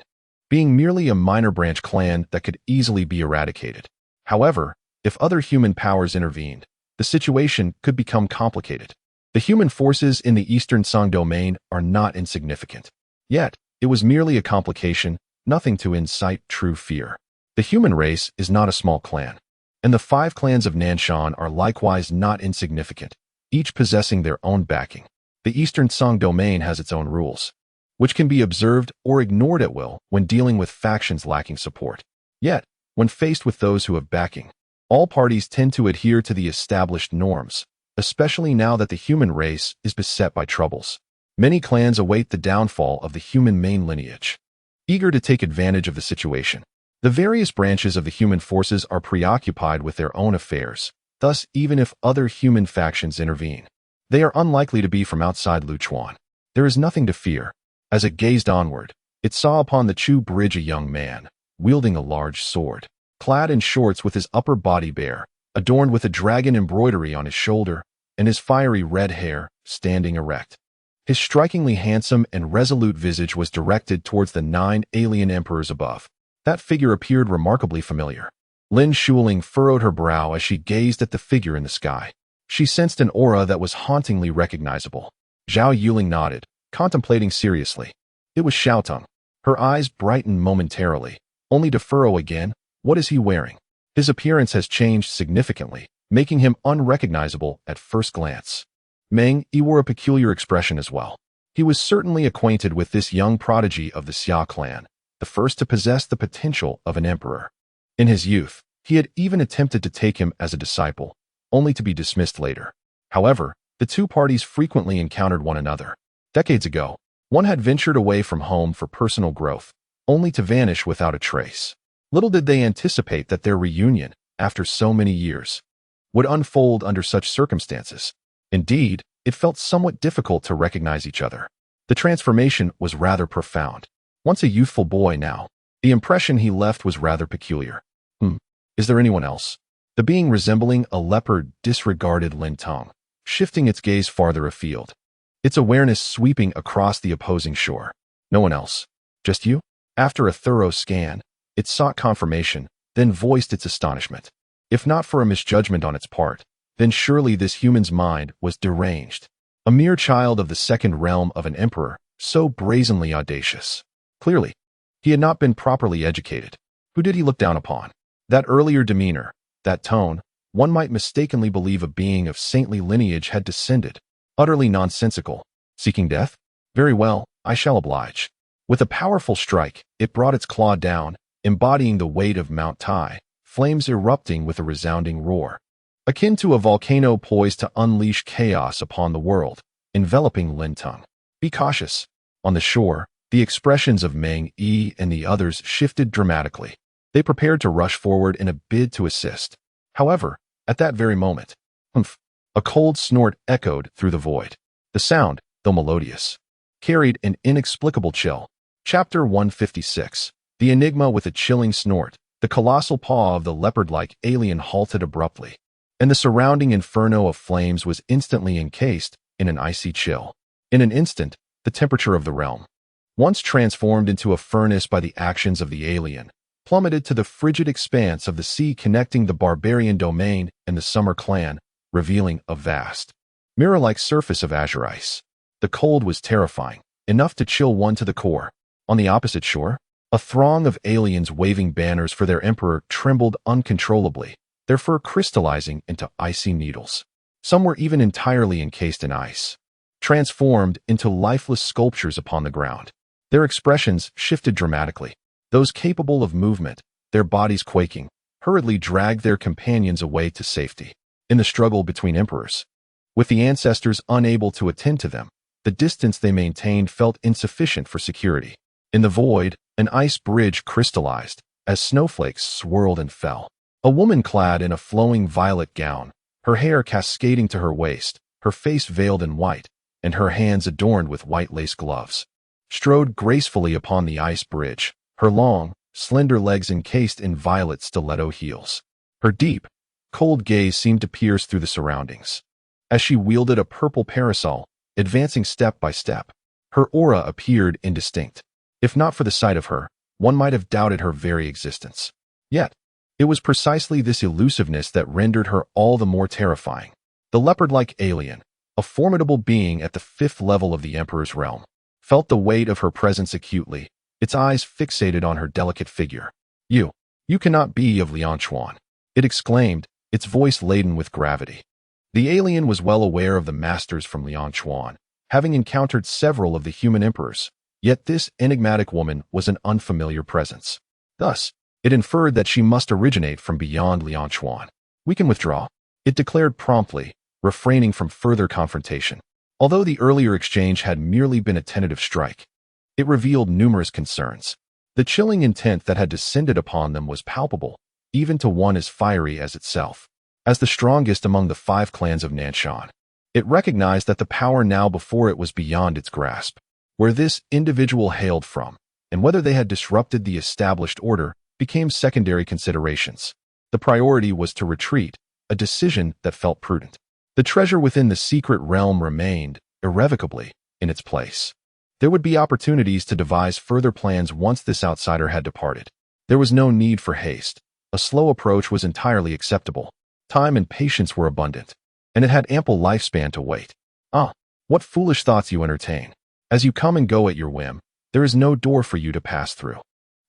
being merely a minor branch clan that could easily be eradicated. However, if other human powers intervened, the situation could become complicated. The human forces in the Eastern Song domain are not insignificant. Yet, it was merely a complication, nothing to incite true fear. The human race is not a small clan, and the 5 clans of Nanshan are likewise not insignificant, each possessing their own backing. The Eastern Song domain has its own rules, which can be observed or ignored at will when dealing with factions lacking support. Yet, when faced with those who have backing, all parties tend to adhere to the established norms, especially now that the human race is beset by troubles. Many clans await the downfall of the human main lineage, eager to take advantage of the situation. The various branches of the human forces are preoccupied with their own affairs, thus even if other human factions intervene, they are unlikely to be from outside Luchuan. There is nothing to fear. As it gazed onward, it saw upon the Chu bridge a young man, wielding a large sword, clad in shorts with his upper body bare, adorned with a dragon embroidery on his shoulder, and his fiery red hair standing erect. His strikingly handsome and resolute visage was directed towards the 9 alien emperors above. That figure appeared remarkably familiar. Lin Shuling furrowed her brow as she gazed at the figure in the sky. She sensed an aura that was hauntingly recognizable. Zhao Yuling nodded, contemplating seriously. It was Xiaotong. Her eyes brightened momentarily, only to furrow again. What is he wearing? His appearance has changed significantly, making him unrecognizable at first glance. Meng Yi wore a peculiar expression as well. He was certainly acquainted with this young prodigy of the Xia Clan, the first to possess the potential of an emperor. In his youth, he had even attempted to take him as a disciple, only to be dismissed later. However, the two parties frequently encountered one another. Decades ago, one had ventured away from home for personal growth, only to vanish without a trace. Little did they anticipate that their reunion, after so many years, would unfold under such circumstances. Indeed, it felt somewhat difficult to recognize each other. The transformation was rather profound. Once a youthful boy now, the impression he left was rather peculiar. Is there anyone else? The being resembling a leopard disregarded Lin Tong, shifting its gaze farther afield, its awareness sweeping across the opposing shore. No one else. Just you? After a thorough scan, it sought confirmation, then voiced its astonishment. If not for a misjudgment on its part, then surely this human's mind was deranged. A mere child of the second realm of an emperor, so brazenly audacious. Clearly, he had not been properly educated. Who did he look down upon? That earlier demeanor, that tone, one might mistakenly believe a being of saintly lineage had descended. Utterly nonsensical. Seeking death? Very well, I shall oblige. With a powerful strike, it brought its claw down, embodying the weight of Mount Tai, flames erupting with a resounding roar. Akin to a volcano poised to unleash chaos upon the world, enveloping Lin Tong. Be cautious. On the shore, the expressions of Meng Yi and the others shifted dramatically. They prepared to rush forward in a bid to assist. However, at that very moment, a cold snort echoed through the void. The sound, though melodious, carried an inexplicable chill. Chapter 156. The enigma with a chilling snort. The colossal paw of the leopard-like alien halted abruptly, and the surrounding inferno of flames was instantly encased in an icy chill. In an instant, the temperature of the realm, once transformed into a furnace by the actions of the alien, plummeted to the frigid expanse of the sea connecting the barbarian domain and the Summer Clan, revealing a vast, mirror-like surface of azure ice. The cold was terrifying, enough to chill one to the core. On the opposite shore, a throng of aliens waving banners for their emperor trembled uncontrollably, their fur crystallizing into icy needles. Some were even entirely encased in ice, transformed into lifeless sculptures upon the ground. Their expressions shifted dramatically. Those capable of movement, their bodies quaking, hurriedly dragged their companions away to safety. In the struggle between emperors, with the ancestors unable to attend to them, the distance they maintained felt insufficient for security. In the void, an ice bridge crystallized, as snowflakes swirled and fell. A woman clad in a flowing violet gown, her hair cascading to her waist, her face veiled in white, and her hands adorned with white lace gloves, strode gracefully upon the ice bridge, her long, slender legs encased in violet stiletto heels. Her deep, cold gaze seemed to pierce through the surroundings. As she wielded a purple parasol, advancing step by step, her aura appeared indistinct. If not for the sight of her, one might have doubted her very existence. Yet, it was precisely this elusiveness that rendered her all the more terrifying. The leopard-like alien, a formidable being at the 5th level of the Emperor's realm, felt the weight of her presence acutely, its eyes fixated on her delicate figure. You cannot be of Lianchuan," it exclaimed, its voice laden with gravity. The alien was well aware of the masters from Lianchuan, having encountered several of the human emperors, yet this enigmatic woman was an unfamiliar presence. Thus, it inferred that she must originate from beyond Lianchuan. "We can withdraw," it declared promptly, refraining from further confrontation. Although the earlier exchange had merely been a tentative strike, it revealed numerous concerns. The chilling intent that had descended upon them was palpable, even to one as fiery as itself. As the strongest among the 5 clans of Nanshan, it recognized that the power now before it was beyond its grasp. Where this individual hailed from, and whether they had disrupted the established order, became secondary considerations. The priority was to retreat, a decision that felt prudent. The treasure within the secret realm remained, irrevocably, in its place. There would be opportunities to devise further plans once this outsider had departed. There was no need for haste. A slow approach was entirely acceptable. Time and patience were abundant, and it had ample lifespan to wait. What foolish thoughts you entertain. As you come and go at your whim, there is no door for you to pass through.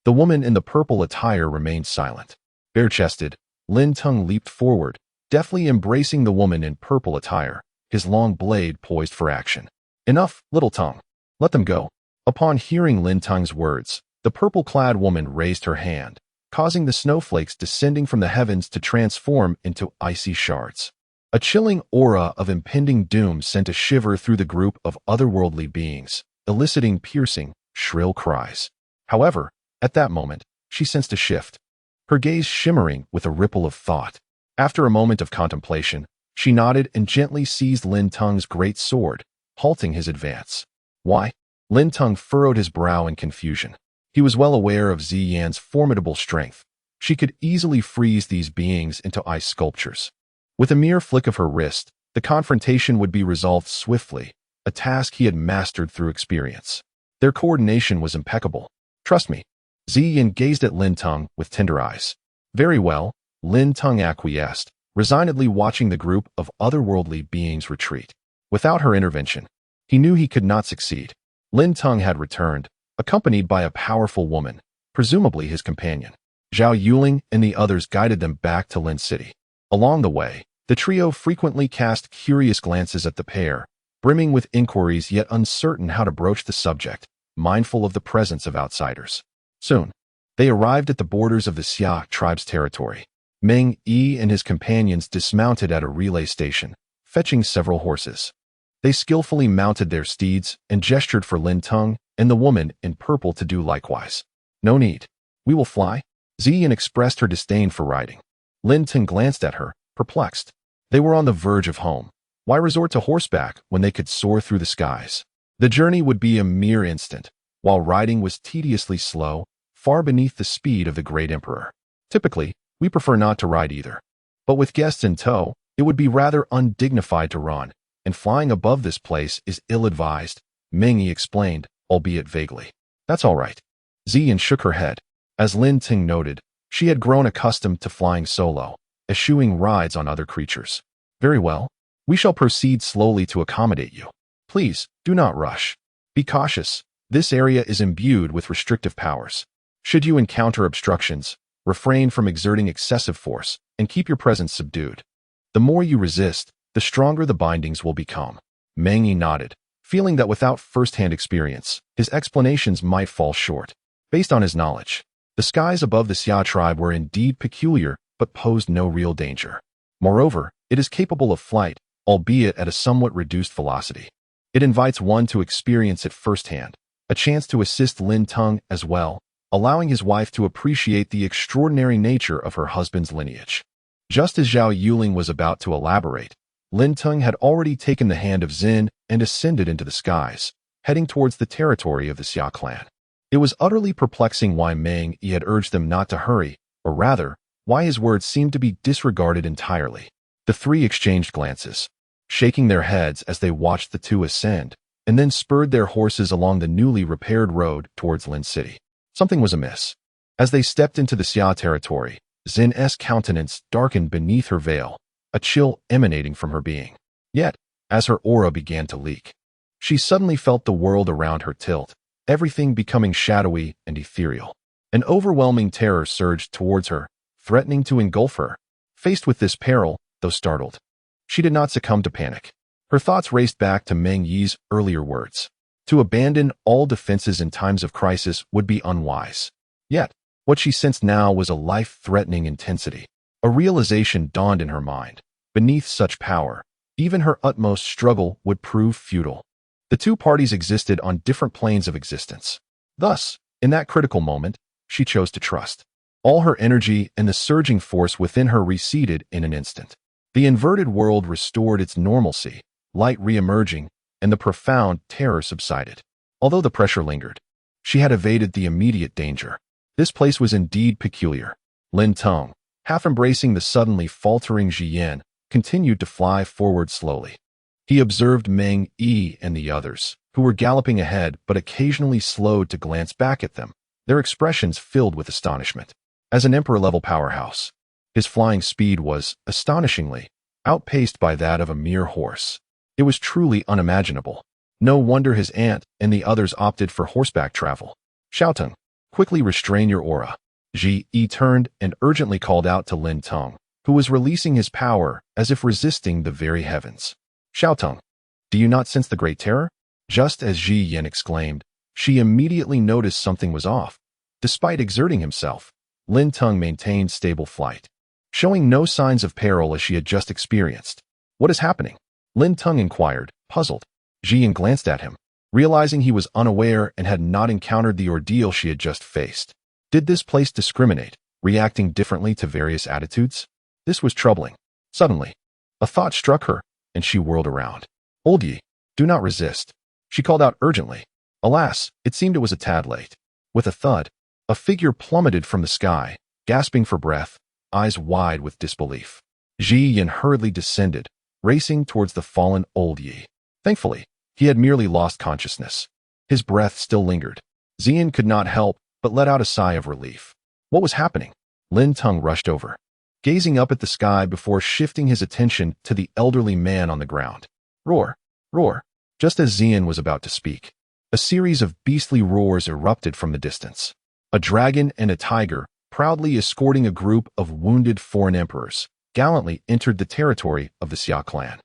The woman in the purple attire remained silent. Bare-chested, Lin Teng leaped forward, deftly embracing the woman in purple attire, his long blade poised for action. Enough, little tongue. Let them go. Upon hearing Lin Teng's words, the purple-clad woman raised her hand, causing the snowflakes descending from the heavens to transform into icy shards. A chilling aura of impending doom sent a shiver through the group of otherworldly beings, eliciting piercing, shrill cries. However, at that moment, she sensed a shift, her gaze shimmering with a ripple of thought. After a moment of contemplation, she nodded and gently seized Lin Teng's great sword, halting his advance. Why? Lin Teng furrowed his brow in confusion. He was well aware of Ziyan's formidable strength. She could easily freeze these beings into ice sculptures. With a mere flick of her wrist, the confrontation would be resolved swiftly, a task he had mastered through experience. Their coordination was impeccable. Trust me. Ziyan gazed at Lin Teng with tender eyes. Very well, Lin Teng acquiesced, resignedly watching the group of otherworldly beings retreat. Without her intervention, he knew he could not succeed. Lin Teng had returned, accompanied by a powerful woman, presumably his companion. Zhao Yuling and the others guided them back to Lin City. Along the way, the trio frequently cast curious glances at the pair, brimming with inquiries yet uncertain how to broach the subject, mindful of the presence of outsiders. Soon, they arrived at the borders of the Xia tribe's territory. Meng Yi and his companions dismounted at a relay station, fetching several horses. They skillfully mounted their steeds and gestured for Lin Teng and the woman in purple to do likewise. No need. We will fly. Ziyan expressed her disdain for riding. Lin Teng glanced at her, perplexed. They were on the verge of home. Why resort to horseback when they could soar through the skies? The journey would be a mere instant, while riding was tediously slow, far beneath the speed of the great emperor. Typically, we prefer not to ride either. But with guests in tow, it would be rather undignified to run, and flying above this place is ill-advised, Meng Yi explained, albeit vaguely. That's all right. Ziyan shook her head. As Lin Teng noted, she had grown accustomed to flying solo, eschewing rides on other creatures. Very well. We shall proceed slowly to accommodate you. Please, do not rush. Be cautious. This area is imbued with restrictive powers. Should you encounter obstructions, refrain from exerting excessive force and keep your presence subdued. The more you resist, the stronger the bindings will become. Meng Yi nodded, feeling that without first-hand experience, his explanations might fall short. Based on his knowledge, the skies above the Xia tribe were indeed peculiar but posed no real danger. Moreover, it is capable of flight, albeit at a somewhat reduced velocity. It invites one to experience it firsthand, a chance to assist Lin Teng as well, allowing his wife to appreciate the extraordinary nature of her husband's lineage. Just as Zhao Yuling was about to elaborate, Lin Teng had already taken the hand of Xin and ascended into the skies, heading towards the territory of the Xia Clan. It was utterly perplexing why Meng Yi had urged them not to hurry, or rather, why his words seemed to be disregarded entirely. The three exchanged glances, shaking their heads as they watched the two ascend, and then spurred their horses along the newly repaired road towards Lin City. Something was amiss. As they stepped into the Xia territory, Xin's countenance darkened beneath her veil, a chill emanating from her being. Yet, as her aura began to leak, she suddenly felt the world around her tilt, everything becoming shadowy and ethereal. An overwhelming terror surged towards her, threatening to engulf her. Faced with this peril, though startled, she did not succumb to panic. Her thoughts raced back to Meng Yi's earlier words. To abandon all defenses in times of crisis would be unwise. Yet, what she sensed now was a life-threatening intensity. A realization dawned in her mind. Beneath such power, even her utmost struggle would prove futile. The two parties existed on different planes of existence. Thus, in that critical moment, she chose to trust. All her energy and the surging force within her receded in an instant. The inverted world restored its normalcy, light re-emerging, and the profound terror subsided. Although the pressure lingered, she had evaded the immediate danger. This place was indeed peculiar. Lin Teng, half embracing the suddenly faltering Ziyan, continued to fly forward slowly. He observed Meng Yi and the others, who were galloping ahead but occasionally slowed to glance back at them, their expressions filled with astonishment. as an emperor-level powerhouse. His flying speed was, astonishingly, outpaced by that of a mere horse. It was truly unimaginable. No wonder his aunt and the others opted for horseback travel. Xiaoteng, quickly restrain your aura. Xia He turned and urgently called out to Lin Teng, who was releasing his power as if resisting the very heavens. Xiaoteng, do you not sense the great terror? Just as Xi Yan exclaimed, she immediately noticed something was off. Despite exerting himself, Lin Teng maintained stable flight, showing no signs of peril as she had just experienced. What is happening? Lin Teng inquired, puzzled. Xi Yan glanced at him, realizing he was unaware and had not encountered the ordeal she had just faced. Did this place discriminate, reacting differently to various attitudes? This was troubling. Suddenly, a thought struck her, and she whirled around. Old Yi, do not resist. She called out urgently. Alas, it seemed it was a tad late. With a thud, a figure plummeted from the sky, gasping for breath, eyes wide with disbelief. Xi Yan hurriedly descended, racing towards the fallen old Yi. Thankfully, he had merely lost consciousness. His breath still lingered. Xian could not help but let out a sigh of relief. What was happening? Lin Teng rushed over, gazing up at the sky before shifting his attention to the elderly man on the ground. Roar! Roar! Just as Xian was about to speak, a series of beastly roars erupted from the distance. A dragon and a tiger, proudly escorting a group of wounded foreign emperors, gallantly entered the territory of the Xia Clan.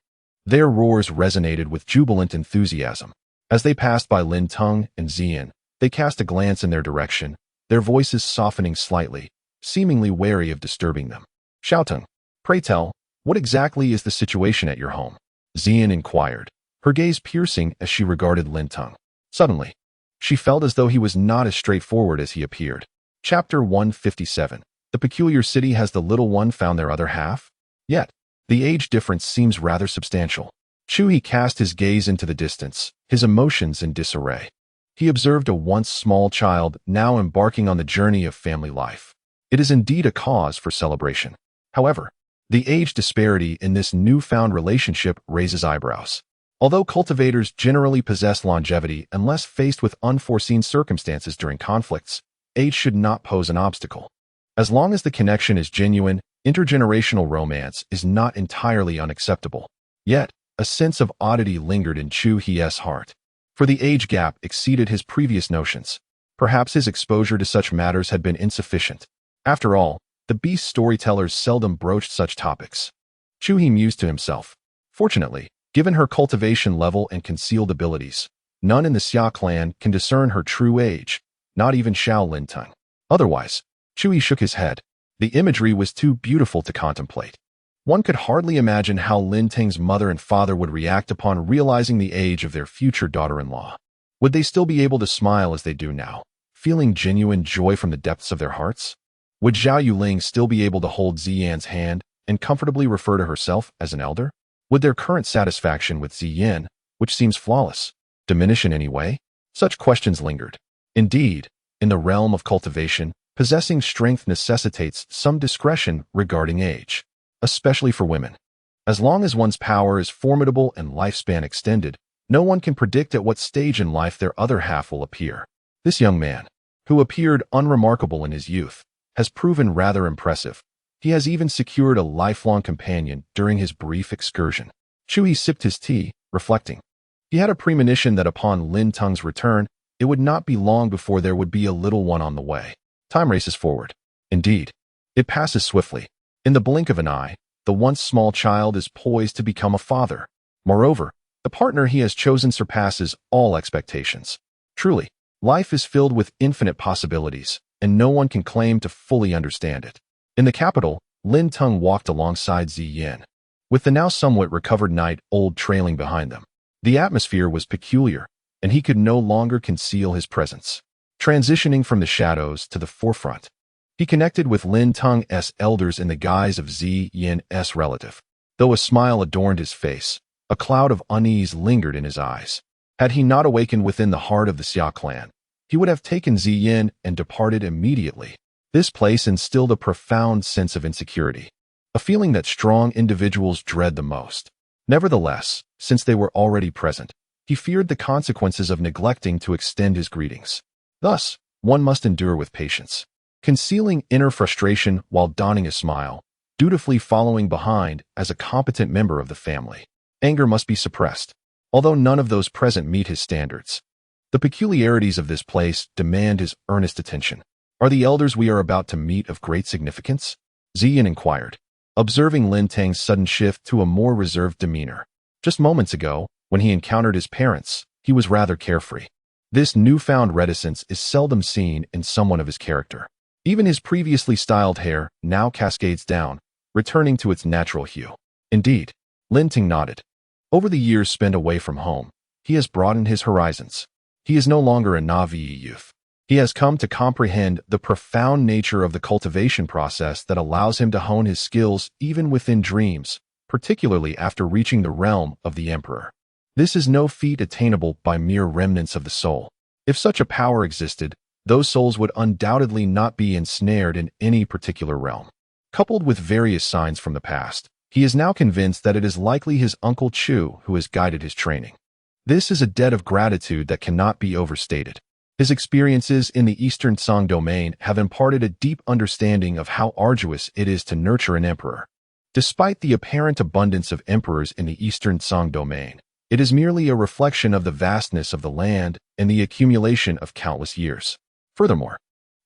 Their roars resonated with jubilant enthusiasm. As they passed by Lin Teng and Xian, they cast a glance in their direction, their voices softening slightly, seemingly wary of disturbing them. Xiaoteng, pray tell, what exactly is the situation at your home? Xian inquired, her gaze piercing as she regarded Lin Teng. Suddenly, she felt as though he was not as straightforward as he appeared. Chapter 157. The peculiar city has the little one found their other half? Yet, the age difference seems rather substantial. Chu He cast his gaze into the distance, his emotions in disarray. He observed a once small child now embarking on the journey of family life. It is indeed a cause for celebration. However, the age disparity in this newfound relationship raises eyebrows. Although cultivators generally possess longevity unless faced with unforeseen circumstances during conflicts, age should not pose an obstacle. As long as the connection is genuine, intergenerational romance is not entirely unacceptable. Yet, a sense of oddity lingered in Chu He's heart. For the age gap exceeded his previous notions. Perhaps his exposure to such matters had been insufficient. After all, the beast storytellers seldom broached such topics. Chu He mused to himself. Fortunately, given her cultivation level and concealed abilities, none in the Xia clan can discern her true age, not even Xiao Lin Teng. Otherwise, Chu He shook his head. The imagery was too beautiful to contemplate. One could hardly imagine how Lin Teng's mother and father would react upon realizing the age of their future daughter-in-law. Would they still be able to smile as they do now, feeling genuine joy from the depths of their hearts? Would Zhao Yuling still be able to hold Ziyan's hand and comfortably refer to herself as an elder? Would their current satisfaction with Ziyan, which seems flawless, diminish in any way? Such questions lingered. Indeed, in the realm of cultivation, possessing strength necessitates some discretion regarding age, especially for women. As long as one's power is formidable and lifespan extended, no one can predict at what stage in life their other half will appear. This young man, who appeared unremarkable in his youth, has proven rather impressive. He has even secured a lifelong companion during his brief excursion. Chu He sipped his tea, reflecting. He had a premonition that upon Lin Teng's return, it would not be long before there would be a little one on the way. Time races forward. Indeed, it passes swiftly. In the blink of an eye, the once small child is poised to become a father. Moreover, the partner he has chosen surpasses all expectations. Truly, life is filled with infinite possibilities, and no one can claim to fully understand it. In the capital, Lin Teng walked alongside Ziyan, with the now somewhat recovered night-old trailing behind them. The atmosphere was peculiar, and he could no longer conceal his presence. Transitioning from the shadows to the forefront, he connected with Lin Teng's elders in the guise of Ziyan's relative. Though a smile adorned his face, a cloud of unease lingered in his eyes. Had he not awakened within the heart of the Xia clan, he would have taken Ziyan and departed immediately. This place instilled a profound sense of insecurity, a feeling that strong individuals dread the most. Nevertheless, since they were already present, he feared the consequences of neglecting to extend his greetings. Thus, one must endure with patience. concealing inner frustration while donning a smile, dutifully following behind as a competent member of the family. Anger must be suppressed, although none of those present meet his standards. The peculiarities of this place demand his earnest attention. Are the elders we are about to meet of great significance? Ziyan inquired, observing Lin Tang's sudden shift to a more reserved demeanor. Just moments ago, when he encountered his parents, he was rather carefree. This newfound reticence is seldom seen in someone of his character. Even his previously styled hair now cascades down, returning to its natural hue. Indeed, Lin Tang nodded. Over the years spent away from home, he has broadened his horizons. He is no longer a Na'vi youth. He has come to comprehend the profound nature of the cultivation process that allows him to hone his skills even within dreams, particularly after reaching the realm of the Emperor. This is no feat attainable by mere remnants of the soul. If such a power existed, those souls would undoubtedly not be ensnared in any particular realm. Coupled with various signs from the past, he is now convinced that it is likely his uncle Chu who has guided his training. This is a debt of gratitude that cannot be overstated. His experiences in the Eastern Song domain have imparted a deep understanding of how arduous it is to nurture an emperor. Despite the apparent abundance of emperors in the Eastern Song domain, it is merely a reflection of the vastness of the land and the accumulation of countless years. Furthermore,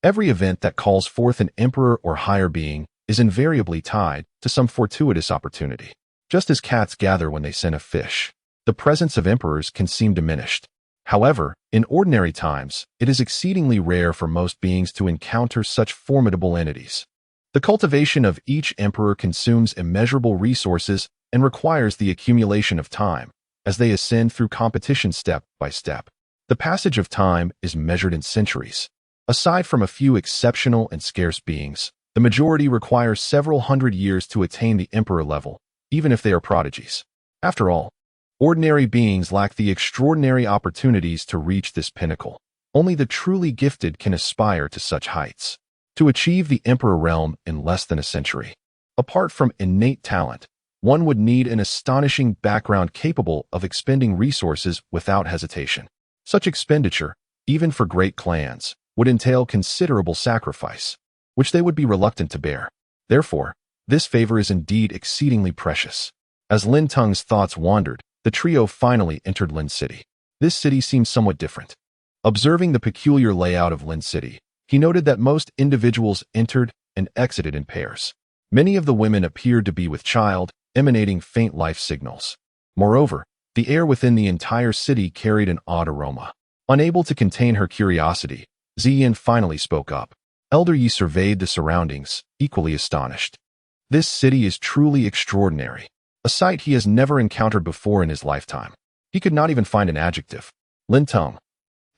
every event that calls forth an emperor or higher being is invariably tied to some fortuitous opportunity. Just as cats gather when they scent a fish, the presence of emperors can seem diminished. However, in ordinary times, it is exceedingly rare for most beings to encounter such formidable entities. The cultivation of each emperor consumes immeasurable resources and requires the accumulation of time, as they ascend through competition step by step. The passage of time is measured in centuries. Aside from a few exceptional and scarce beings, the majority require several hundred years to attain the emperor level, even if they are prodigies. After all, ordinary beings lack the extraordinary opportunities to reach this pinnacle. Only the truly gifted can aspire to such heights. To achieve the emperor realm in less than a century, apart from innate talent, one would need an astonishing background capable of expending resources without hesitation. Such expenditure, even for great clans, would entail considerable sacrifice, which they would be reluctant to bear. Therefore, this favor is indeed exceedingly precious. As Lin Tang's thoughts wandered, the trio finally entered Lin City. This city seemed somewhat different. Observing the peculiar layout of Lin City, he noted that most individuals entered and exited in pairs. Many of the women appeared to be with child, emanating faint life signals. Moreover, the air within the entire city carried an odd aroma. Unable to contain her curiosity, Ziyan finally spoke up. Elder Yi surveyed the surroundings, equally astonished. This city is truly extraordinary. A sight he has never encountered before in his lifetime. He could not even find an adjective. Lin Tang.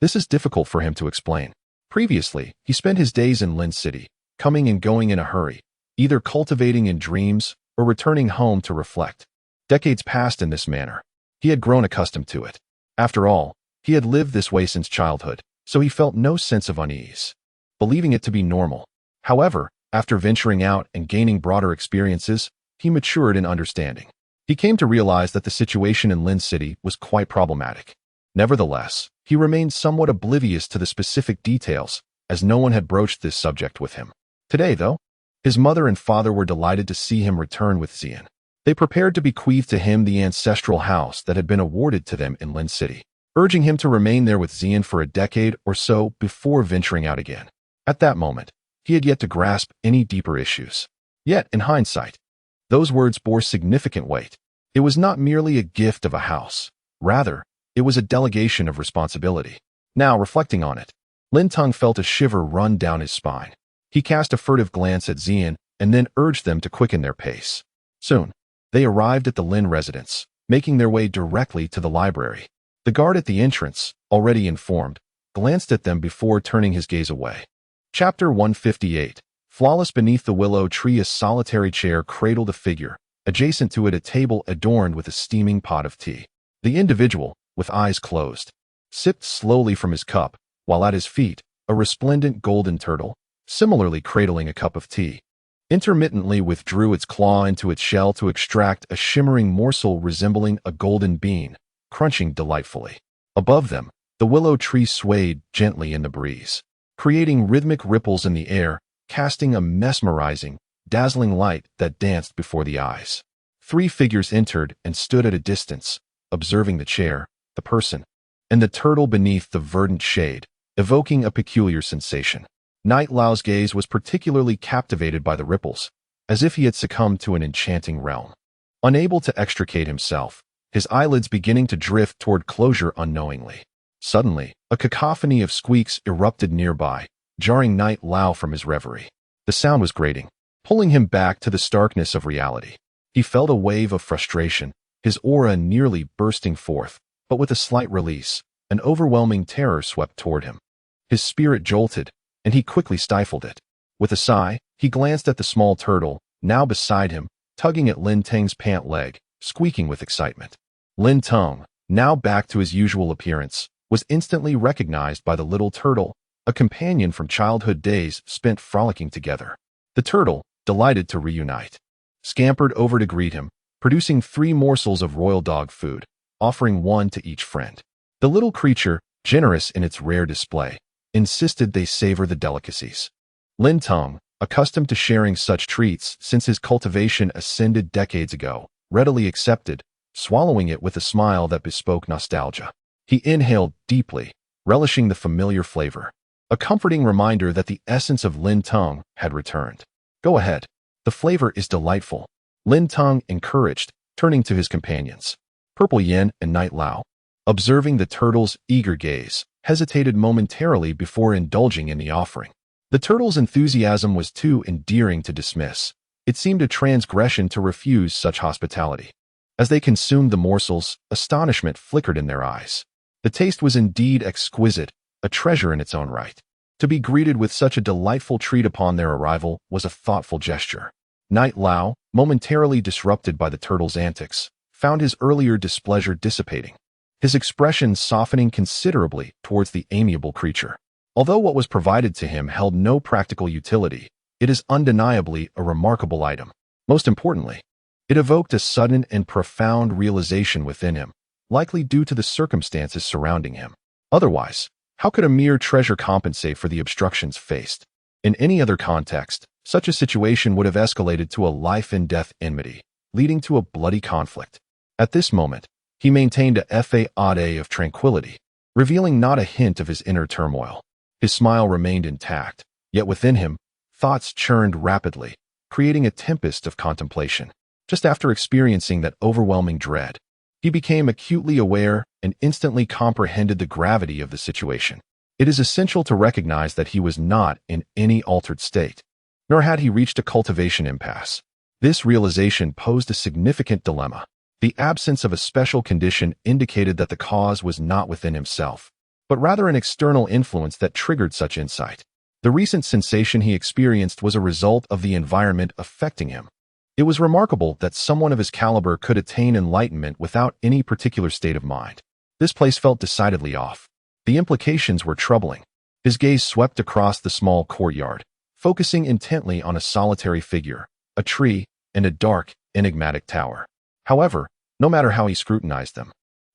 This is difficult for him to explain. Previously, he spent his days in Lin City, coming and going in a hurry, either cultivating in dreams or returning home to reflect. Decades passed in this manner. He had grown accustomed to it. After all, he had lived this way since childhood, so he felt no sense of unease, believing it to be normal. However, after venturing out and gaining broader experiences, he matured in understanding. He came to realize that the situation in Lin City was quite problematic. Nevertheless, he remained somewhat oblivious to the specific details, as no one had broached this subject with him. Today, though, his mother and father were delighted to see him return with Ziyan. They prepared to bequeath to him the ancestral house that had been awarded to them in Lin City, urging him to remain there with Ziyan for a decade or so before venturing out again. At that moment, he had yet to grasp any deeper issues. Yet, in hindsight, those words bore significant weight. It was not merely a gift of a house. Rather, it was a delegation of responsibility. Now, reflecting on it, Lin Tang felt a shiver run down his spine. He cast a furtive glance at Ziyan and then urged them to quicken their pace. Soon, they arrived at the Lin residence, making their way directly to the library. The guard at the entrance, already informed, glanced at them before turning his gaze away. Chapter 158. Flawless beneath the willow tree, a solitary chair cradled a figure, adjacent to it a table adorned with a steaming pot of tea. The individual, with eyes closed, sipped slowly from his cup, while at his feet, a resplendent golden turtle, similarly cradling a cup of tea, intermittently withdrew its claw into its shell to extract a shimmering morsel resembling a golden bean, crunching delightfully. Above them, the willow tree swayed gently in the breeze, creating rhythmic ripples in the air casting a mesmerizing, dazzling light that danced before the eyes. 3 figures entered and stood at a distance, observing the chair, the person, and the turtle beneath the verdant shade, evoking a peculiar sensation. Night Lao's gaze was particularly captivated by the ripples, as if he had succumbed to an enchanting realm. Unable to extricate himself, his eyelids beginning to drift toward closure unknowingly. Suddenly, a cacophony of squeaks erupted nearby, jarring Night Lao from his reverie. The sound was grating, pulling him back to the starkness of reality. He felt a wave of frustration, his aura nearly bursting forth, but with a slight release, an overwhelming terror swept toward him. His spirit jolted, and he quickly stifled it. With a sigh, he glanced at the small turtle, now beside him, tugging at Lin Teng's pant leg, squeaking with excitement. Lin Teng, now back to his usual appearance, was instantly recognized by the little turtle, a companion from childhood days spent frolicking together. The turtle, delighted to reunite, scampered over to greet him, producing 3 morsels of royal dog food, offering 1 to each friend. The little creature, generous in its rare display, insisted they savor the delicacies. Lin Teng, accustomed to sharing such treats since his cultivation ascended decades ago, readily accepted, swallowing it with a smile that bespoke nostalgia. He inhaled deeply, relishing the familiar flavor, a comforting reminder that the essence of Lin Teng had returned. Go ahead. The flavor is delightful, Lin Teng encouraged, turning to his companions. Purple Yin and Night Lao, observing the turtle's eager gaze, hesitated momentarily before indulging in the offering. The turtle's enthusiasm was too endearing to dismiss. It seemed a transgression to refuse such hospitality. As they consumed the morsels, astonishment flickered in their eyes. The taste was indeed exquisite, a treasure in its own right. To be greeted with such a delightful treat upon their arrival was a thoughtful gesture. Night Lao, momentarily disrupted by the turtle's antics, found his earlier displeasure dissipating, his expression softening considerably towards the amiable creature. Although what was provided to him held no practical utility, it is undeniably a remarkable item. Most importantly, it evoked a sudden and profound realization within him, likely due to the circumstances surrounding him. Otherwise, how could a mere treasure compensate for the obstructions faced? In any other context, such a situation would have escalated to a life-and-death enmity, leading to a bloody conflict. At this moment, he maintained a facade of tranquility, revealing not a hint of his inner turmoil. His smile remained intact, yet within him, thoughts churned rapidly, creating a tempest of contemplation. Just after experiencing that overwhelming dread, he became acutely aware and instantly comprehended the gravity of the situation. It is essential to recognize that he was not in any altered state, nor had he reached a cultivation impasse. This realization posed a significant dilemma. The absence of a special condition indicated that the cause was not within himself, but rather an external influence that triggered such insight. The recent sensation he experienced was a result of the environment affecting him. It was remarkable that someone of his caliber could attain enlightenment without any particular state of mind. This place felt decidedly off. The implications were troubling. His gaze swept across the small courtyard, focusing intently on a solitary figure, a tree, and a dark, enigmatic tower. However, no matter how he scrutinized them,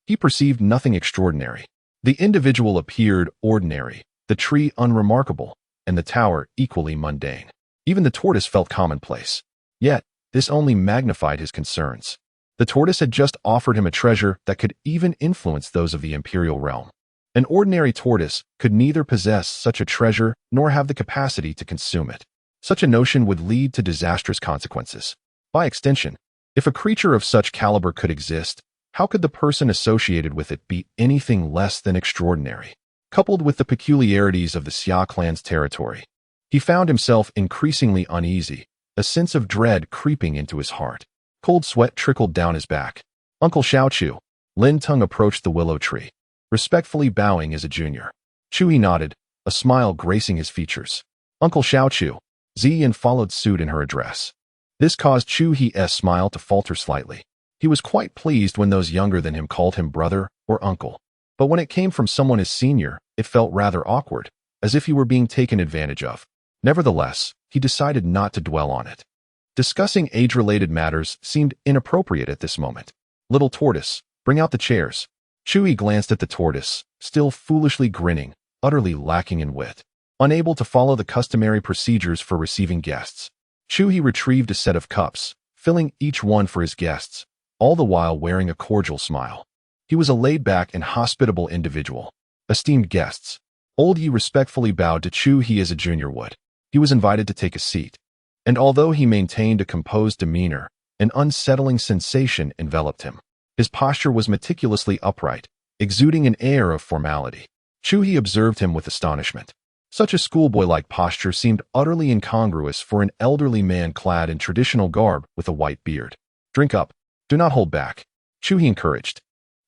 he perceived nothing extraordinary. The individual appeared ordinary, the tree unremarkable, and the tower equally mundane. Even the tortoise felt commonplace. Yet, this only magnified his concerns. The tortoise had just offered him a treasure that could even influence those of the imperial realm. An ordinary tortoise could neither possess such a treasure nor have the capacity to consume it. Such a notion would lead to disastrous consequences. By extension, if a creature of such caliber could exist, how could the person associated with it be anything less than extraordinary? Coupled with the peculiarities of the Xia Clan's territory, he found himself increasingly uneasy, a sense of dread creeping into his heart. Cold sweat trickled down his back. Uncle Xiaochu. Lin Teng approached the willow tree, respectfully bowing as a junior. Chu He nodded, a smile gracing his features. Uncle Xiaochu. Ziyan followed suit in her address. This caused Chu He's smile to falter slightly. He was quite pleased when those younger than him called him brother or uncle. But when it came from someone as senior, it felt rather awkward, as if he were being taken advantage of. Nevertheless, he decided not to dwell on it. Discussing age-related matters seemed inappropriate at this moment. Little tortoise, bring out the chairs. Chu He glanced at the tortoise, still foolishly grinning, utterly lacking in wit. Unable to follow the customary procedures for receiving guests, Chu He retrieved a set of cups, filling each one for his guests, all the while wearing a cordial smile. He was a laid-back and hospitable individual. Esteemed guests, Old Yi respectfully bowed to Chu He as a junior would. He was invited to take a seat, and although he maintained a composed demeanor, an unsettling sensation enveloped him. His posture was meticulously upright, exuding an air of formality. Chu He observed him with astonishment. Such a schoolboy-like posture seemed utterly incongruous for an elderly man clad in traditional garb with a white beard. Drink up. Do not hold back, Chu He encouraged.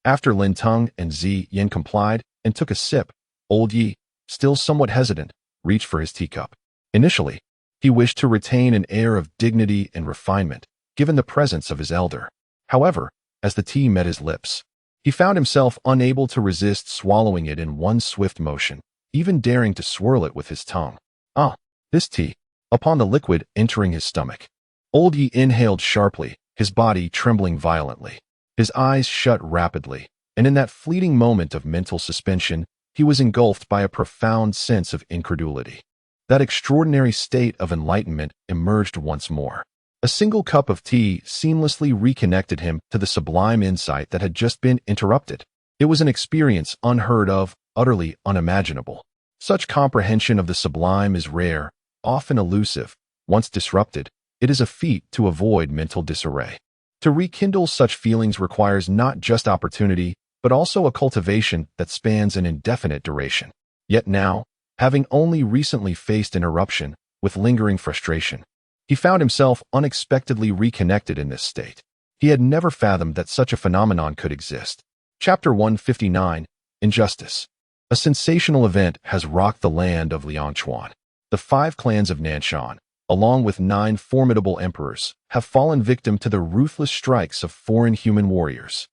After Lin Teng and Zi Yin complied and took a sip, Old Yi, still somewhat hesitant, reached for his teacup. Initially, he wished to retain an air of dignity and refinement, given the presence of his elder. However, as the tea met his lips, he found himself unable to resist swallowing it in one swift motion, even daring to swirl it with his tongue. Ah, this tea! Upon the liquid entering his stomach, Old Yi inhaled sharply, his body trembling violently. His eyes shut rapidly, and in that fleeting moment of mental suspension, he was engulfed by a profound sense of incredulity. That extraordinary state of enlightenment emerged once more. A single cup of tea seamlessly reconnected him to the sublime insight that had just been interrupted. It was an experience unheard of, utterly unimaginable. Such comprehension of the sublime is rare, often elusive. Once disrupted, it is a feat to avoid mental disarray. To rekindle such feelings requires not just opportunity, but also a cultivation that spans an indefinite duration. Yet now, having only recently faced interruption with lingering frustration, he found himself unexpectedly reconnected in this state. He had never fathomed that such a phenomenon could exist. Chapter 159, Injustice. A sensational event has rocked the land of Liangchuan. The 5 clans of Nanshan, along with 9 formidable emperors, have fallen victim to the ruthless strikes of foreign human warriors.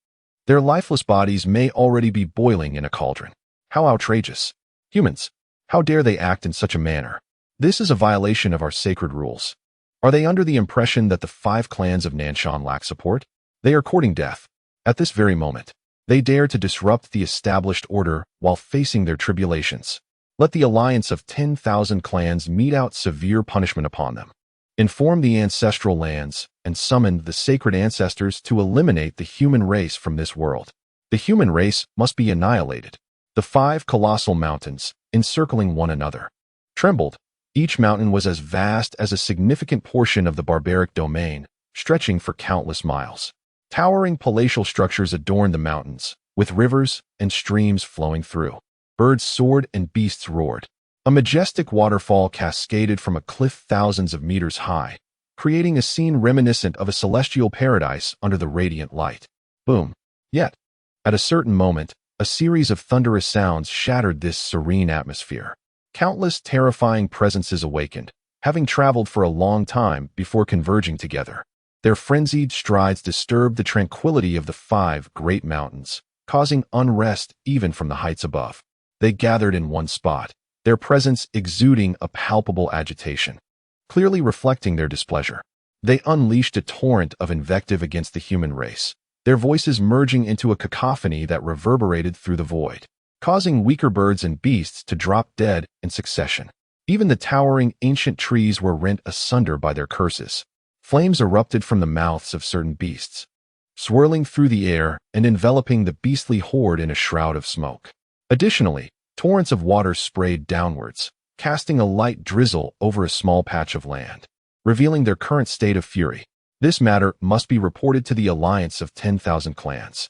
Their lifeless bodies may already be boiling in a cauldron. How outrageous! Humans, how dare they act in such a manner? This is a violation of our sacred rules. Are they under the impression that the 5 clans of Nanshan lack support? They are courting death. At this very moment, they dare to disrupt the established order while facing their tribulations. Let the alliance of 10,000 clans mete out severe punishment upon them. Inform the ancestral lands and summon the sacred ancestors to eliminate the human race from this world. The human race must be annihilated. The 5 colossal mountains, encircling one another, trembled. Each mountain was as vast as a significant portion of the barbaric domain, stretching for countless miles. Towering palatial structures adorned the mountains, with rivers and streams flowing through. Birds soared and beasts roared. A majestic waterfall cascaded from a cliff thousands of meters high, creating a scene reminiscent of a celestial paradise under the radiant light. Boom! Yet, at a certain moment, a series of thunderous sounds shattered this serene atmosphere. Countless terrifying presences awakened, having traveled for a long time before converging together. Their frenzied strides disturbed the tranquility of the 5 great mountains, causing unrest even from the heights above. They gathered in one spot, their presence exuding a palpable agitation, clearly reflecting their displeasure. They unleashed a torrent of invective against the human race, their voices merging into a cacophony that reverberated through the void, causing weaker birds and beasts to drop dead in succession. Even the towering ancient trees were rent asunder by their curses. Flames erupted from the mouths of certain beasts, swirling through the air and enveloping the beastly horde in a shroud of smoke. Additionally, torrents of water sprayed downwards, casting a light drizzle over a small patch of land, revealing their current state of fury. This matter must be reported to the alliance of 10,000 clans.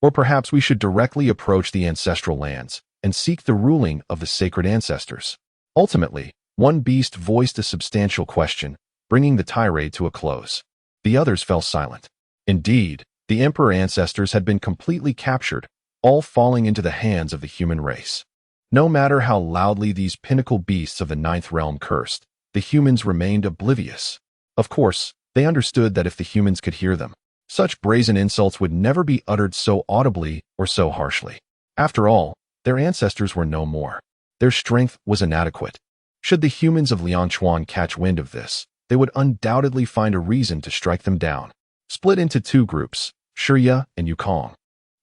Or perhaps we should directly approach the ancestral lands and seek the ruling of the sacred ancestors. Ultimately, one beast voiced a substantial question, bringing the tirade to a close. The others fell silent. Indeed, the emperor ancestors had been completely captured, all falling into the hands of the human race. No matter how loudly these pinnacle beasts of the 9th realm cursed, the humans remained oblivious. Of course, they understood that if the humans could hear them, such brazen insults would never be uttered so audibly or so harshly. After all, their ancestors were no more. Their strength was inadequate. Should the humans of Liangchuan catch wind of this, they would undoubtedly find a reason to strike them down. Split into 2 groups, Shirya and Yukong.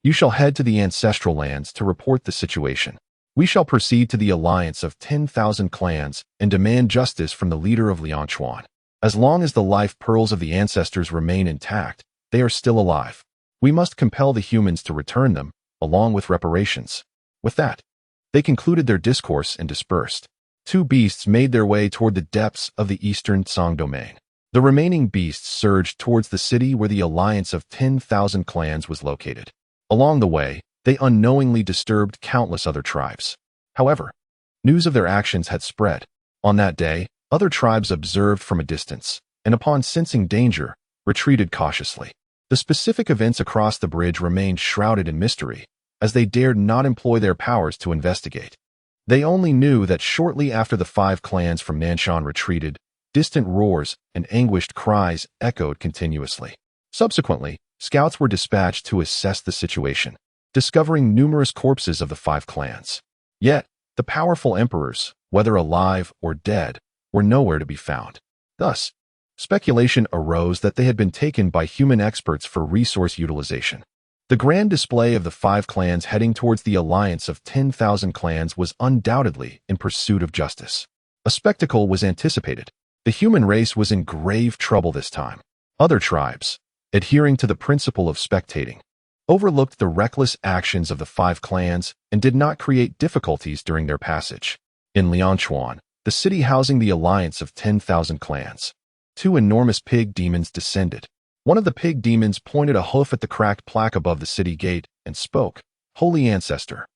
You shall head to the ancestral lands to report the situation. We shall proceed to the alliance of 10,000 clans and demand justice from the leader of Lianchuan. As long as the life pearls of the ancestors remain intact, they are still alive. We must compel the humans to return them, along with reparations." With that, they concluded their discourse and dispersed. Two beasts made their way toward the depths of the eastern Song domain. The remaining beasts surged towards the city where the alliance of 10,000 clans was located. Along the way, they unknowingly disturbed countless other tribes. However, news of their actions had spread. On that day, other tribes observed from a distance, and upon sensing danger, retreated cautiously. The specific events across the bridge remained shrouded in mystery, as they dared not employ their powers to investigate. They only knew that shortly after the 5 clans from Nanshan retreated, distant roars and anguished cries echoed continuously. Subsequently, scouts were dispatched to assess the situation, discovering numerous corpses of the 5 clans. Yet, the powerful emperors, whether alive or dead, were nowhere to be found. Thus, speculation arose that they had been taken by human experts for resource utilization. The grand display of the 5 clans heading towards the alliance of 10,000 clans was undoubtedly in pursuit of justice. A spectacle was anticipated. The human race was in grave trouble this time. Other tribes, adhering to the principle of spectating, overlooked the reckless actions of the 5 clans and did not create difficulties during their passage. In Lianchuan, the city housing the alliance of 10,000 clans, 2 enormous pig demons descended. One of the pig demons pointed a hoof at the cracked plaque above the city gate and spoke, "Holy Ancestor,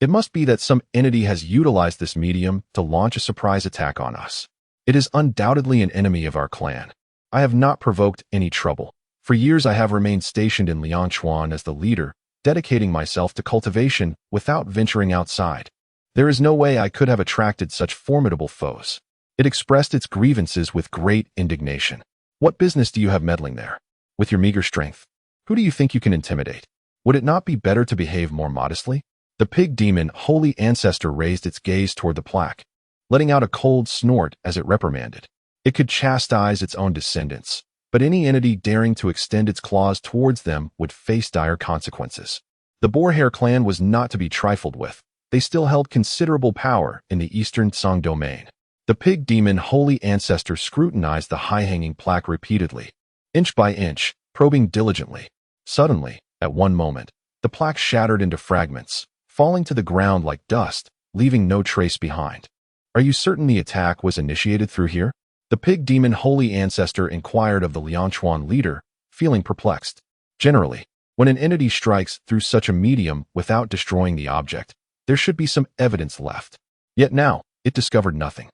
it must be that some entity has utilized this medium to launch a surprise attack on us. It is undoubtedly an enemy of our clan. I have not provoked any trouble. For years I have remained stationed in Lianchuan as the leader, dedicating myself to cultivation without venturing outside. There is no way I could have attracted such formidable foes." It expressed its grievances with great indignation. "What business do you have meddling there? With your meager strength, who do you think you can intimidate? Would it not be better to behave more modestly?" The pig demon, Holy Ancestor, raised its gaze toward the plaque, letting out a cold snort as it reprimanded. It could chastise its own descendants, but any entity daring to extend its claws towards them would face dire consequences. The Boarhair clan was not to be trifled with. They still held considerable power in the eastern Song domain. The pig demon, Holy Ancestor, scrutinized the high-hanging plaque repeatedly, inch by inch, probing diligently. Suddenly, at one moment, the plaque shattered into fragments, falling to the ground like dust, leaving no trace behind. "Are you certain the attack was initiated through here?" The pig demon, Holy Ancestor, inquired of the Lianchuan leader, feeling perplexed. Generally, when an entity strikes through such a medium without destroying the object, there should be some evidence left. Yet now, it discovered nothing.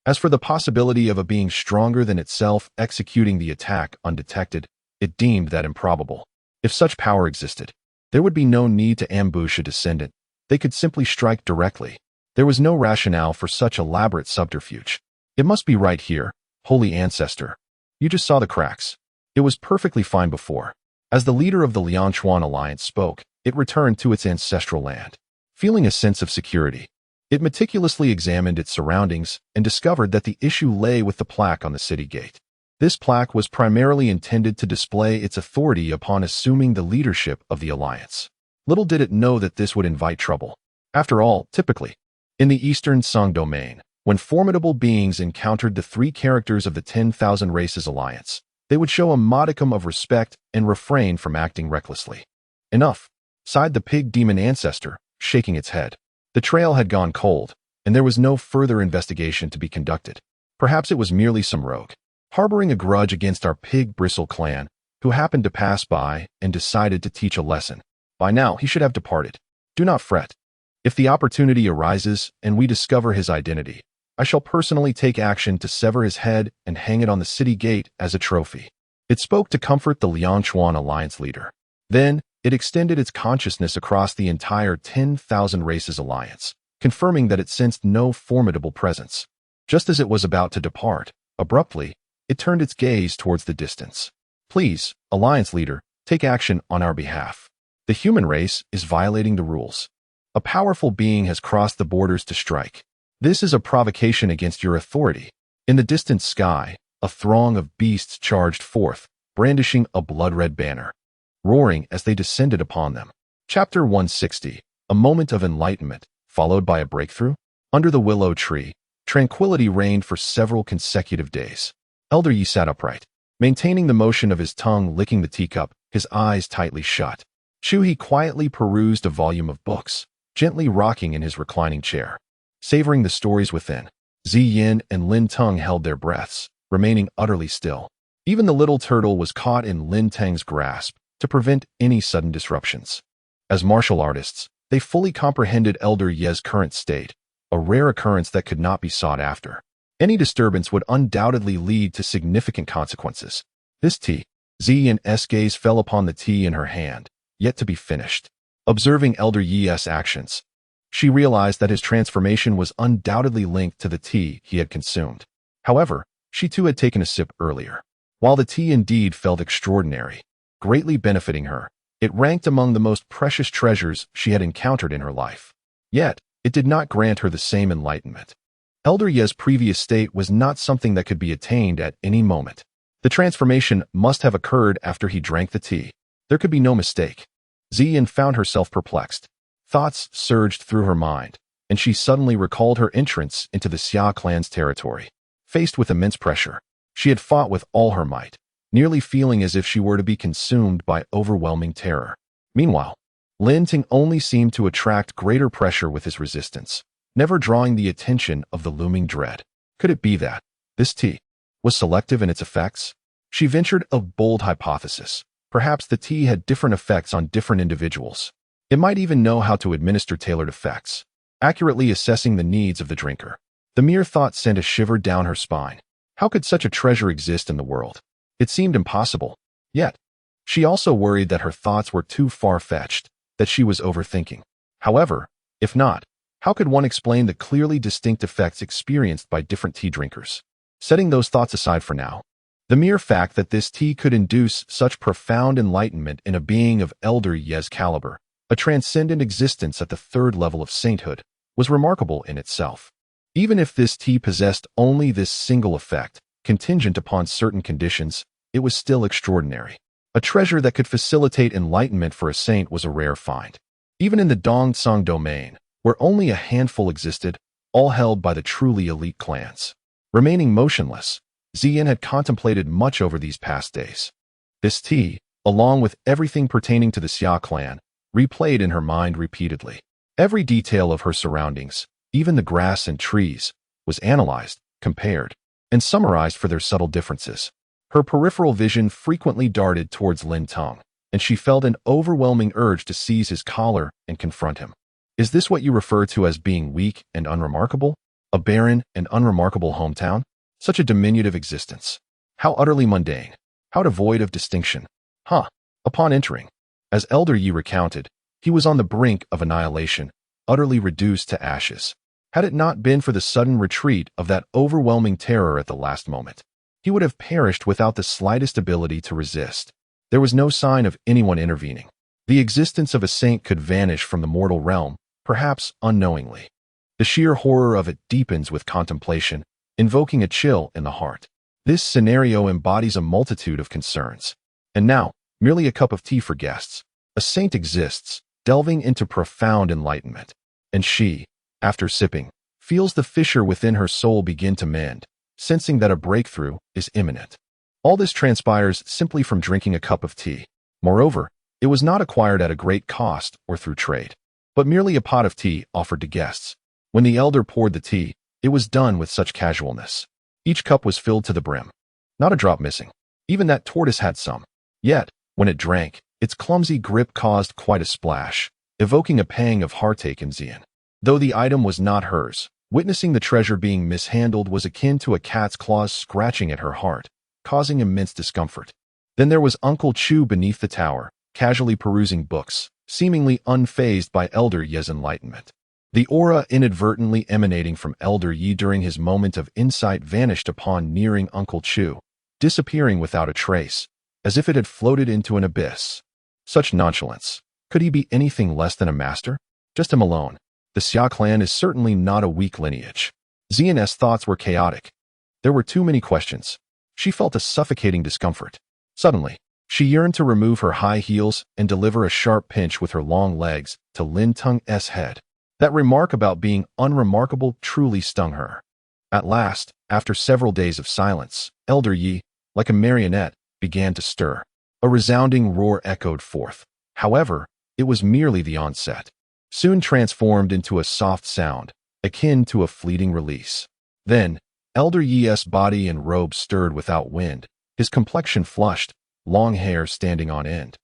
As for the possibility of a being stronger than itself executing the attack undetected, it deemed that improbable. If such power existed, there would be no need to ambush a descendant. They could simply strike directly. There was no rationale for such elaborate subterfuge. "It must be right here, Holy Ancestor. You just saw the cracks. It was perfectly fine before." As the leader of the Lianchuan alliance spoke, it returned to its ancestral land. Feeling a sense of security, it meticulously examined its surroundings and discovered that the issue lay with the plaque on the city gate. This plaque was primarily intended to display its authority upon assuming the leadership of the alliance. Little did it know that this would invite trouble. After all, typically, in the Eastern Song domain, when formidable beings encountered the 3 characters of the 10,000 Races Alliance, they would show a modicum of respect and refrain from acting recklessly. "Enough," sighed the pig demon ancestor, shaking its head. The trail had gone cold, and there was no further investigation to be conducted. Perhaps it was merely some rogue, harboring a grudge against our pig bristle clan, who happened to pass by and decided to teach a lesson. By now, he should have departed. Do not fret. If the opportunity arises and we discover his identity, I shall personally take action to sever his head and hang it on the city gate as a trophy. It spoke to comfort the Lianchuan alliance leader. Then, it extended its consciousness across the entire 10,000 Races Alliance, confirming that it sensed no formidable presence. Just as it was about to depart, abruptly, it turned its gaze towards the distance. "Please, Alliance leader, take action on our behalf. The human race is violating the rules. A powerful being has crossed the borders to strike. This is a provocation against your authority." In the distant sky, a throng of beasts charged forth, brandishing a blood-red banner, roaring as they descended upon them. Chapter 160, A Moment of Enlightenment, followed by a breakthrough? Under the willow tree, tranquility reigned for several consecutive days. Elder Yi sat upright, maintaining the motion of his tongue licking the teacup, his eyes tightly shut. Chu He quietly perused a volume of books, gently rocking in his reclining chair, savoring the stories within. Zi Yin and Lin Teng held their breaths, remaining utterly still. Even the little turtle was caught in Lin Teng's grasp to prevent any sudden disruptions. As martial artists, they fully comprehended Elder Ye's current state, a rare occurrence that could not be sought after. Any disturbance would undoubtedly lead to significant consequences. This tea, Zi Yin's gaze fell upon the tea in her hand, yet to be finished. Observing Elder Yi's actions, she realized that his transformation was undoubtedly linked to the tea he had consumed. However, she too had taken a sip earlier. While the tea indeed felt extraordinary, greatly benefiting her, it ranked among the most precious treasures she had encountered in her life. Yet, it did not grant her the same enlightenment. Elder Ye's previous state was not something that could be attained at any moment. The transformation must have occurred after he drank the tea. There could be no mistake. Zi Yin found herself perplexed. Thoughts surged through her mind, and she suddenly recalled her entrance into the Xia Clan's territory. Faced with immense pressure, she had fought with all her might, nearly feeling as if she were to be consumed by overwhelming terror. Meanwhile, Lin Teng only seemed to attract greater pressure with his resistance, never drawing the attention of the looming dread. Could it be that this tea was selective in its effects? She ventured a bold hypothesis. Perhaps the tea had different effects on different individuals. It might even know how to administer tailored effects, accurately assessing the needs of the drinker. The mere thought sent a shiver down her spine. How could such a treasure exist in the world? It seemed impossible. Yet, she also worried that her thoughts were too far-fetched, that she was overthinking. However, if not, how could one explain the clearly distinct effects experienced by different tea drinkers? Setting those thoughts aside for now, the mere fact that this tea could induce such profound enlightenment in a being of Elder Ye's caliber, a transcendent existence at the third level of sainthood, was remarkable in itself. Even if this tea possessed only this single effect, contingent upon certain conditions, it was still extraordinary. A treasure that could facilitate enlightenment for a saint was a rare find. Even in the Dongcang domain, where only a handful existed, all held by the truly elite clans. Remaining motionless, Zi Yin had contemplated much over these past days. This tea, along with everything pertaining to the Xia Clan, replayed in her mind repeatedly. Every detail of her surroundings, even the grass and trees, was analyzed, compared, and summarized for their subtle differences. Her peripheral vision frequently darted towards Lin Teng, and she felt an overwhelming urge to seize his collar and confront him. Is this what you refer to as being weak and unremarkable? A barren and unremarkable hometown? Such a diminutive existence. How utterly mundane. How devoid of distinction. Upon entering, as Elder Yi recounted, he was on the brink of annihilation, utterly reduced to ashes. Had it not been for the sudden retreat of that overwhelming terror at the last moment, he would have perished without the slightest ability to resist. There was no sign of anyone intervening. The existence of a saint could vanish from the mortal realm, perhaps unknowingly. The sheer horror of it deepens with contemplation, invoking a chill in the heart. This scenario embodies a multitude of concerns. And now, merely a cup of tea for guests. A saint exists, delving into profound enlightenment. And she, after sipping, feels the fissure within her soul begin to mend, sensing that a breakthrough is imminent. All this transpires simply from drinking a cup of tea. Moreover, it was not acquired at a great cost or through trade, but merely a pot of tea offered to guests. When the elder poured the tea, it was done with such casualness. Each cup was filled to the brim. Not a drop missing. Even that tortoise had some. Yet, when it drank, its clumsy grip caused quite a splash, evoking a pang of heartache in Zi Yin. Though the item was not hers, witnessing the treasure being mishandled was akin to a cat's claws scratching at her heart, causing immense discomfort. Then there was Uncle Chu beneath the tower, casually perusing books, seemingly unfazed by Elder Ye's enlightenment. The aura inadvertently emanating from Elder Yi during his moment of insight vanished upon nearing Uncle Chu, disappearing without a trace, as if it had floated into an abyss. Such nonchalance. Could he be anything less than a master? Just him alone. The Xia Clan is certainly not a weak lineage. Zi Yin's thoughts were chaotic. There were too many questions. She felt a suffocating discomfort. Suddenly, she yearned to remove her high heels and deliver a sharp pinch with her long legs to Lin Teng's head. That remark about being unremarkable truly stung her. At last, after several days of silence, Elder Yi, like a marionette, began to stir. A resounding roar echoed forth. However, it was merely the onset, soon transformed into a soft sound, akin to a fleeting release. Then, Elder Yi's body and robe stirred without wind, his complexion flushed, long hair standing on end,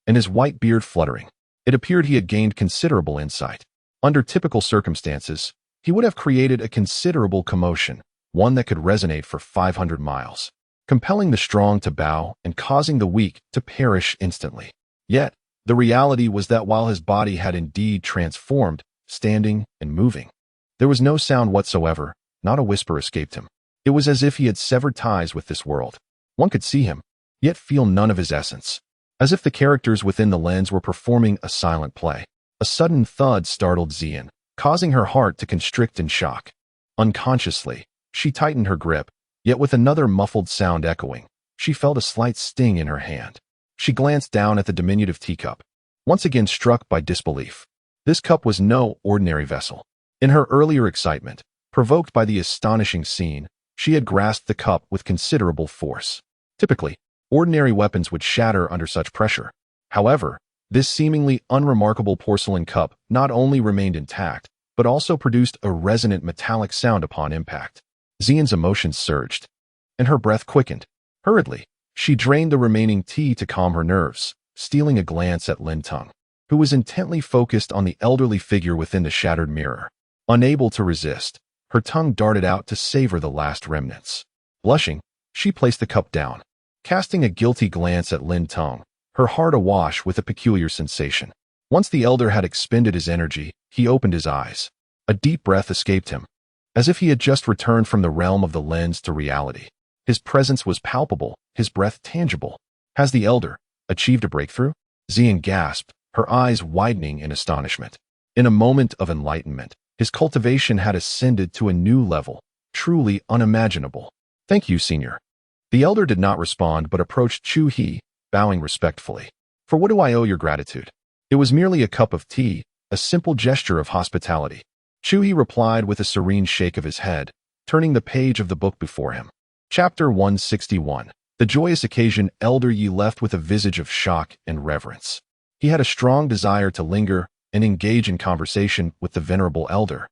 and his white beard fluttering. It appeared he had gained considerable insight. Under typical circumstances, he would have created a considerable commotion, one that could resonate for 500 miles, compelling the strong to bow and causing the weak to perish instantly. Yet, the reality was that while his body had indeed transformed, standing and moving, there was no sound whatsoever, not a whisper escaped him. It was as if he had severed ties with this world. One could see him, yet feel none of his essence, as if the characters within the lens were performing a silent play. A sudden thud startled Xian, causing her heart to constrict in shock. Unconsciously, she tightened her grip, yet with another muffled sound echoing, she felt a slight sting in her hand. She glanced down at the diminutive teacup, once again struck by disbelief. This cup was no ordinary vessel. In her earlier excitement, provoked by the astonishing scene, she had grasped the cup with considerable force. Typically, ordinary weapons would shatter under such pressure. However, this seemingly unremarkable porcelain cup not only remained intact, but also produced a resonant metallic sound upon impact. Xian's emotions surged, and her breath quickened. Hurriedly, she drained the remaining tea to calm her nerves, stealing a glance at Lin Teng, who was intently focused on the elderly figure within the shattered mirror. Unable to resist, her tongue darted out to savor the last remnants. Blushing, she placed the cup down, casting a guilty glance at Lin Teng, her heart awash with a peculiar sensation. Once the elder had expended his energy, he opened his eyes. A deep breath escaped him, as if he had just returned from the realm of the lens to reality. His presence was palpable, his breath tangible. Has the elder achieved a breakthrough? Xian gasped, her eyes widening in astonishment. In a moment of enlightenment, his cultivation had ascended to a new level, truly unimaginable. Thank you, Senior. The elder did not respond but approached Chu He, bowing respectfully. For what do I owe your gratitude? It was merely a cup of tea, a simple gesture of hospitality. Chu He replied with a serene shake of his head, turning the page of the book before him. Chapter 161. The joyous occasion. Elder Yi left with a visage of shock and reverence. He had a strong desire to linger and engage in conversation with the venerable elder.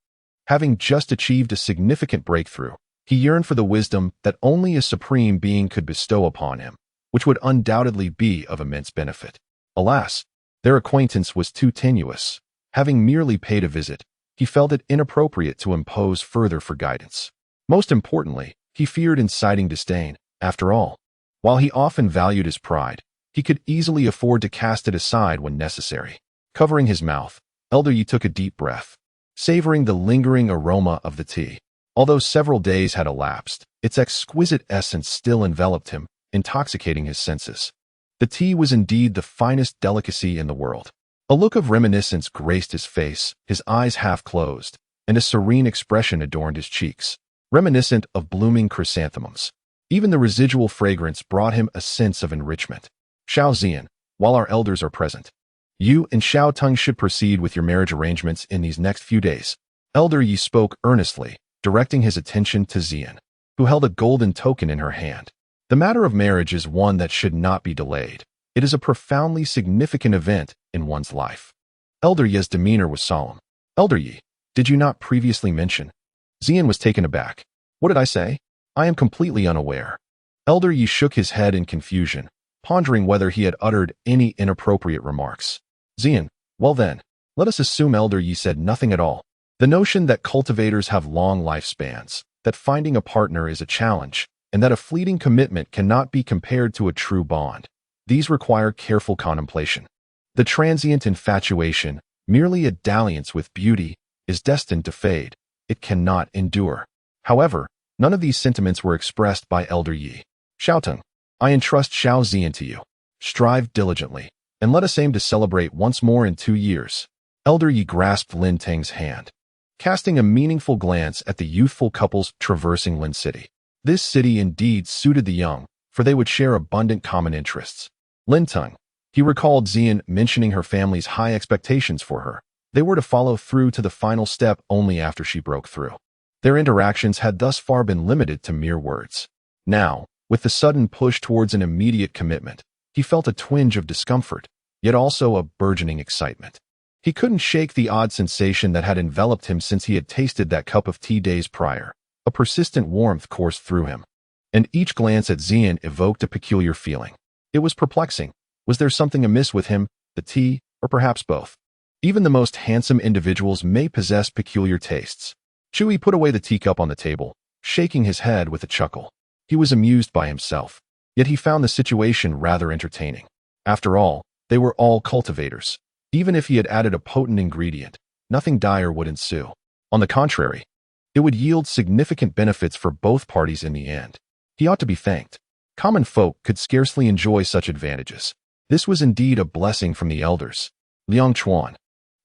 Having just achieved a significant breakthrough, he yearned for the wisdom that only a supreme being could bestow upon him, which would undoubtedly be of immense benefit. Alas, their acquaintance was too tenuous. Having merely paid a visit, he felt it inappropriate to impose further for guidance. Most importantly, he feared inciting disdain. After all, while he often valued his pride, he could easily afford to cast it aside when necessary. Covering his mouth, Elder Yi took a deep breath, savoring the lingering aroma of the tea. Although several days had elapsed, its exquisite essence still enveloped him, intoxicating his senses. The tea was indeed the finest delicacy in the world. A look of reminiscence graced his face, his eyes half closed, and a serene expression adorned his cheeks, reminiscent of blooming chrysanthemums. Even the residual fragrance brought him a sense of enrichment. Xiao Xian, while our elders are present, you and Xiao Teng should proceed with your marriage arrangements in these next few days. Elder Yi spoke earnestly, directing his attention to Xian, who held a golden token in her hand. The matter of marriage is one that should not be delayed. It is a profoundly significant event in one's life. Elder Yi's demeanor was solemn. Elder Yi, did you not previously mention? Xian was taken aback. What did I say? I am completely unaware. Elder Yi shook his head in confusion, pondering whether he had uttered any inappropriate remarks. Xian, well then, let us assume Elder Yi said nothing at all. The notion that cultivators have long lifespans, that finding a partner is a challenge, and that a fleeting commitment cannot be compared to a true bond. These require careful contemplation. The transient infatuation, merely a dalliance with beauty, is destined to fade. It cannot endure. However, none of these sentiments were expressed by Elder Yi. Xiao Teng, I entrust Xiao Xian to you. Strive diligently, and let us aim to celebrate once more in 2 years. Elder Yi grasped Lin Teng's hand, casting a meaningful glance at the youthful couples traversing Lin City. This city indeed suited the young, for they would share abundant common interests. Lin Teng, he recalled Xian mentioning her family's high expectations for her, They were to follow through to the final step only after she broke through. Their interactions had thus far been limited to mere words. Now, with the sudden push towards an immediate commitment, he felt a twinge of discomfort, yet also a burgeoning excitement. He couldn't shake the odd sensation that had enveloped him since he had tasted that cup of tea days prior. A persistent warmth coursed through him, and each glance at Xian evoked a peculiar feeling. It was perplexing. Was there something amiss with him, the tea, or perhaps both? Even the most handsome individuals may possess peculiar tastes. Chu He put away the teacup on the table, shaking his head with a chuckle. He was amused by himself, yet he found the situation rather entertaining. After all, they were all cultivators. Even if he had added a potent ingredient, nothing dire would ensue. On the contrary, it would yield significant benefits for both parties in the end. He ought to be thanked. Common folk could scarcely enjoy such advantages. This was indeed a blessing from the elders. Liang Chuan.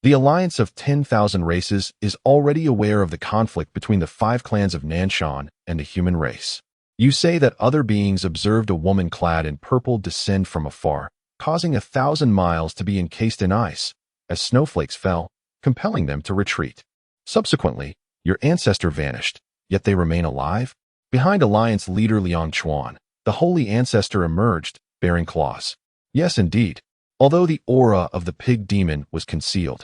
The alliance of 10,000 races is already aware of the conflict between the 5 clans of Nanshan and the human race. You say that other beings observed a woman clad in purple descend from afar, causing 1,000 miles to be encased in ice, as snowflakes fell, compelling them to retreat. Subsequently, your ancestor vanished, yet they remain alive? Behind Alliance leader Liang Chuan, the holy ancestor emerged, bearing claws. Yes, indeed, although the aura of the pig demon was concealed,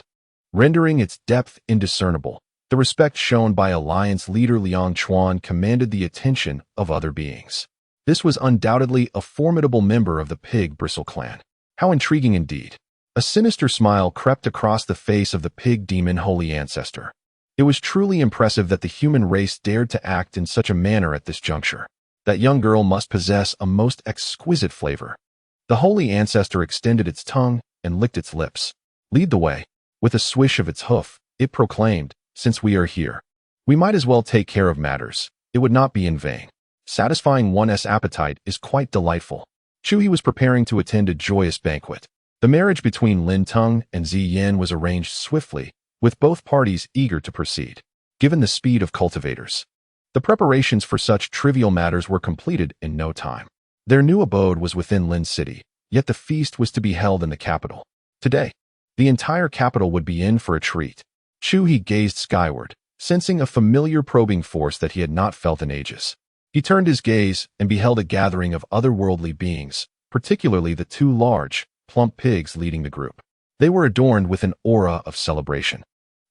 rendering its depth indiscernible, the respect shown by Alliance leader Liang Chuan commanded the attention of other beings. This was undoubtedly a formidable member of the Pig Bristle clan. How intriguing indeed. A sinister smile crept across the face of the pig demon holy ancestor. It was truly impressive that the human race dared to act in such a manner at this juncture. That young girl must possess a most exquisite flavor. The holy ancestor extended its tongue and licked its lips. Lead the way. With a swish of its hoof, it proclaimed, since we are here, we might as well take care of matters. It would not be in vain. Satisfying one's appetite is quite delightful. Chu He was preparing to attend a joyous banquet. The marriage between Lin Teng and Zi Yan was arranged swiftly, with both parties eager to proceed. Given the speed of cultivators, the preparations for such trivial matters were completed in no time. Their new abode was within Lin City, yet the feast was to be held in the capital. Today, the entire capital would be in for a treat. Chu He gazed skyward, sensing a familiar probing force that he had not felt in ages. He turned his gaze and beheld a gathering of otherworldly beings, particularly the 2 large, plump pigs leading the group. They were adorned with an aura of celebration.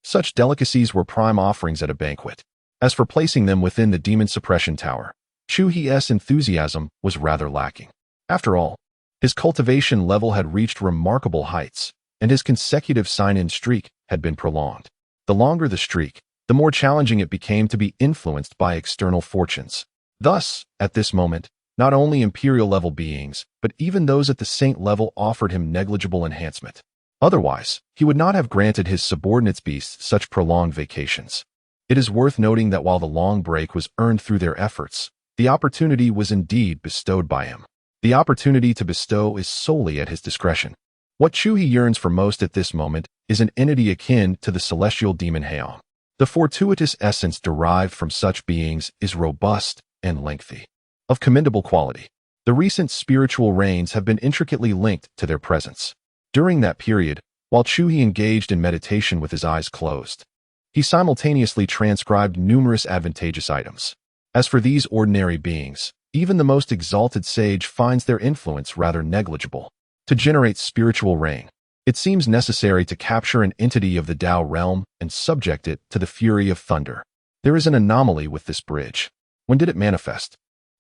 Such delicacies were prime offerings at a banquet. As for placing them within the demon suppression tower, Chu He's enthusiasm was rather lacking. After all, his cultivation level had reached remarkable heights, and his consecutive sign-in streak had been prolonged. The longer the streak, the more challenging it became to be influenced by external fortunes. Thus, at this moment, not only imperial-level beings, but even those at the saint level offered him negligible enhancement. Otherwise, he would not have granted his subordinates beasts such prolonged vacations. It is worth noting that while the long break was earned through their efforts, the opportunity was indeed bestowed by him. The opportunity to bestow is solely at his discretion. What Chu He yearns for most at this moment is an entity akin to the celestial demon Haon. The fortuitous essence derived from such beings is robust and lengthy, of commendable quality. The recent spiritual rains have been intricately linked to their presence. During that period, while Chu He engaged in meditation with his eyes closed, he simultaneously transcribed numerous advantageous items. As for these ordinary beings, even the most exalted sage finds their influence rather negligible. To generate spiritual rain, it seems necessary to capture an entity of the Tao realm and subject it to the fury of thunder. There is an anomaly with this bridge. When did it manifest?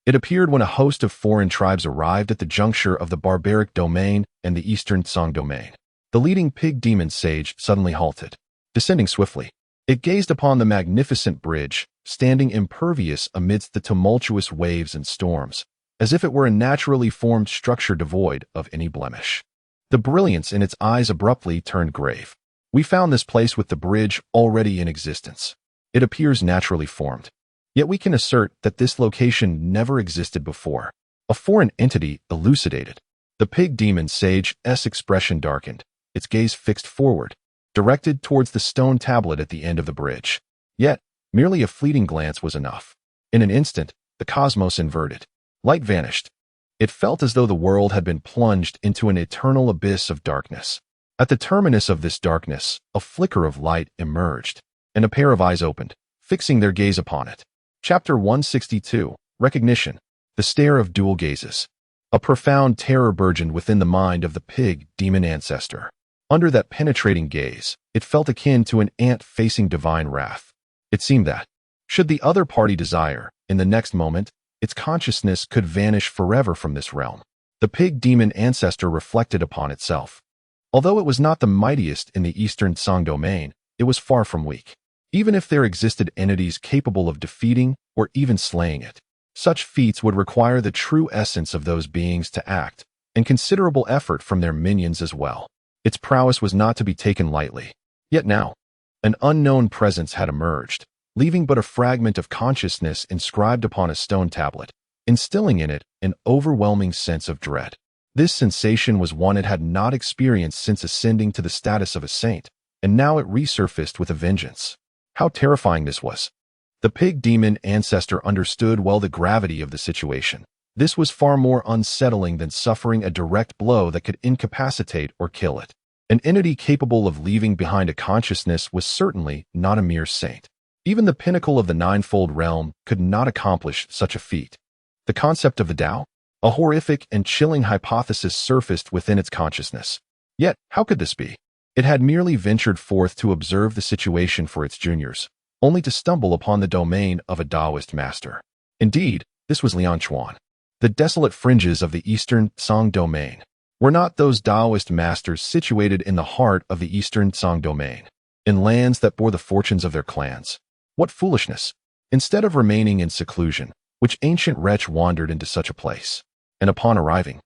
It appeared when a host of foreign tribes arrived at the juncture of the barbaric domain and the eastern Song domain. The leading pig demon sage suddenly halted. Descending swiftly, it gazed upon the magnificent bridge, standing impervious amidst the tumultuous waves and storms, as if it were a naturally formed structure devoid of any blemish. The brilliance in its eyes abruptly turned grave. We found this place with the bridge already in existence. It appears naturally formed. Yet we can assert that this location never existed before. A foreign entity elucidated. The pig demon sage's expression darkened, its gaze fixed forward, directed towards the stone tablet at the end of the bridge. Yet, merely a fleeting glance was enough. In an instant, the cosmos inverted. Light vanished. It felt as though the world had been plunged into an eternal abyss of darkness. At the terminus of this darkness, a flicker of light emerged, and a pair of eyes opened, fixing their gaze upon it. Chapter 162, Recognition, the Stare of Dual Gazes. A profound terror burgeoned within the mind of the pig demon ancestor. Under that penetrating gaze, it felt akin to an ant facing divine wrath. It seemed that, should the other party desire, in the next moment, its consciousness could vanish forever from this realm. The pig demon ancestor reflected upon itself. Although it was not the mightiest in the Eastern Song domain, it was far from weak. Even if there existed entities capable of defeating or even slaying it, such feats would require the true essence of those beings to act, and considerable effort from their minions as well. Its prowess was not to be taken lightly. Yet now, an unknown presence had emerged, leaving but a fragment of consciousness inscribed upon a stone tablet, instilling in it an overwhelming sense of dread. This sensation was one it had not experienced since ascending to the status of a saint, and now it resurfaced with a vengeance. How terrifying this was! The pig demon ancestor understood well the gravity of the situation. This was far more unsettling than suffering a direct blow that could incapacitate or kill it. An entity capable of leaving behind a consciousness was certainly not a mere saint. Even the pinnacle of the ninefold realm could not accomplish such a feat. The concept of the Tao? A horrific and chilling hypothesis surfaced within its consciousness. Yet, how could this be? It had merely ventured forth to observe the situation for its juniors, only to stumble upon the domain of a Taoist master. Indeed, this was Lianchuan. The desolate fringes of the Eastern Song domain. Were not those Taoist masters situated in the heart of the Eastern Song domain, in lands that bore the fortunes of their clans? What foolishness! Instead of remaining in seclusion, which ancient wretch wandered into such a place, and upon arriving,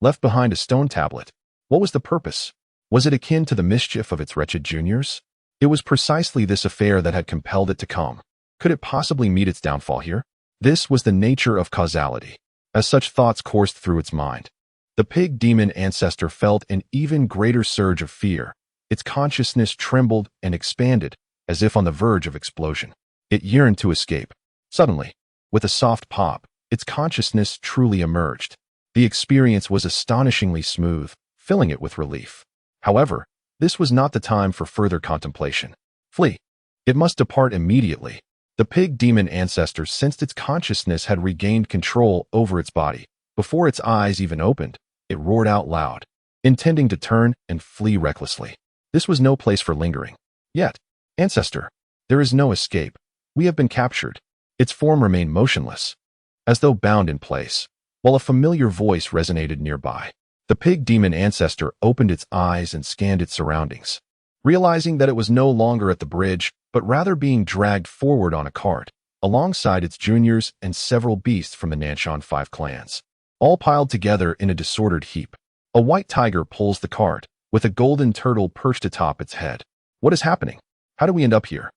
left behind a stone tablet. What was the purpose? Was it akin to the mischief of its wretched juniors? It was precisely this affair that had compelled it to come. Could it possibly meet its downfall here? This was the nature of causality. As such thoughts coursed through its mind, the pig demon ancestor felt an even greater surge of fear. Its consciousness trembled and expanded, as if on the verge of explosion. It yearned to escape. Suddenly, with a soft pop, its consciousness truly emerged. The experience was astonishingly smooth, filling it with relief. However, this was not the time for further contemplation. Flee. It must depart immediately. The pig demon ancestor sensed its consciousness had regained control over its body. Before its eyes even opened, it roared out loud, intending to turn and flee recklessly. This was no place for lingering. Yet, ancestor, there is no escape. We have been captured. Its form remained motionless, as though bound in place, while a familiar voice resonated nearby. The pig demon ancestor opened its eyes and scanned its surroundings. Realizing that it was no longer at the bridge, but rather being dragged forward on a cart, alongside its juniors and several beasts from the Nanshan 5 clans, all piled together in a disordered heap. A white tiger pulls the cart, with a golden turtle perched atop its head. What is happening? How do we end up here?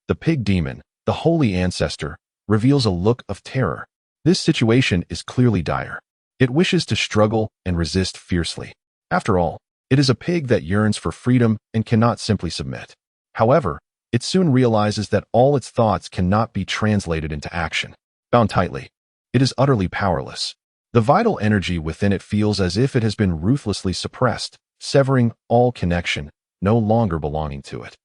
The pig demon, the holy ancestor, reveals a look of terror. This situation is clearly dire. It wishes to struggle and resist fiercely. After all, it is a pig that yearns for freedom and cannot simply submit. However, it soon realizes that all its thoughts cannot be translated into action. Bound tightly, it is utterly powerless. The vital energy within it feels as if it has been ruthlessly suppressed, severing all connection, no longer belonging to it.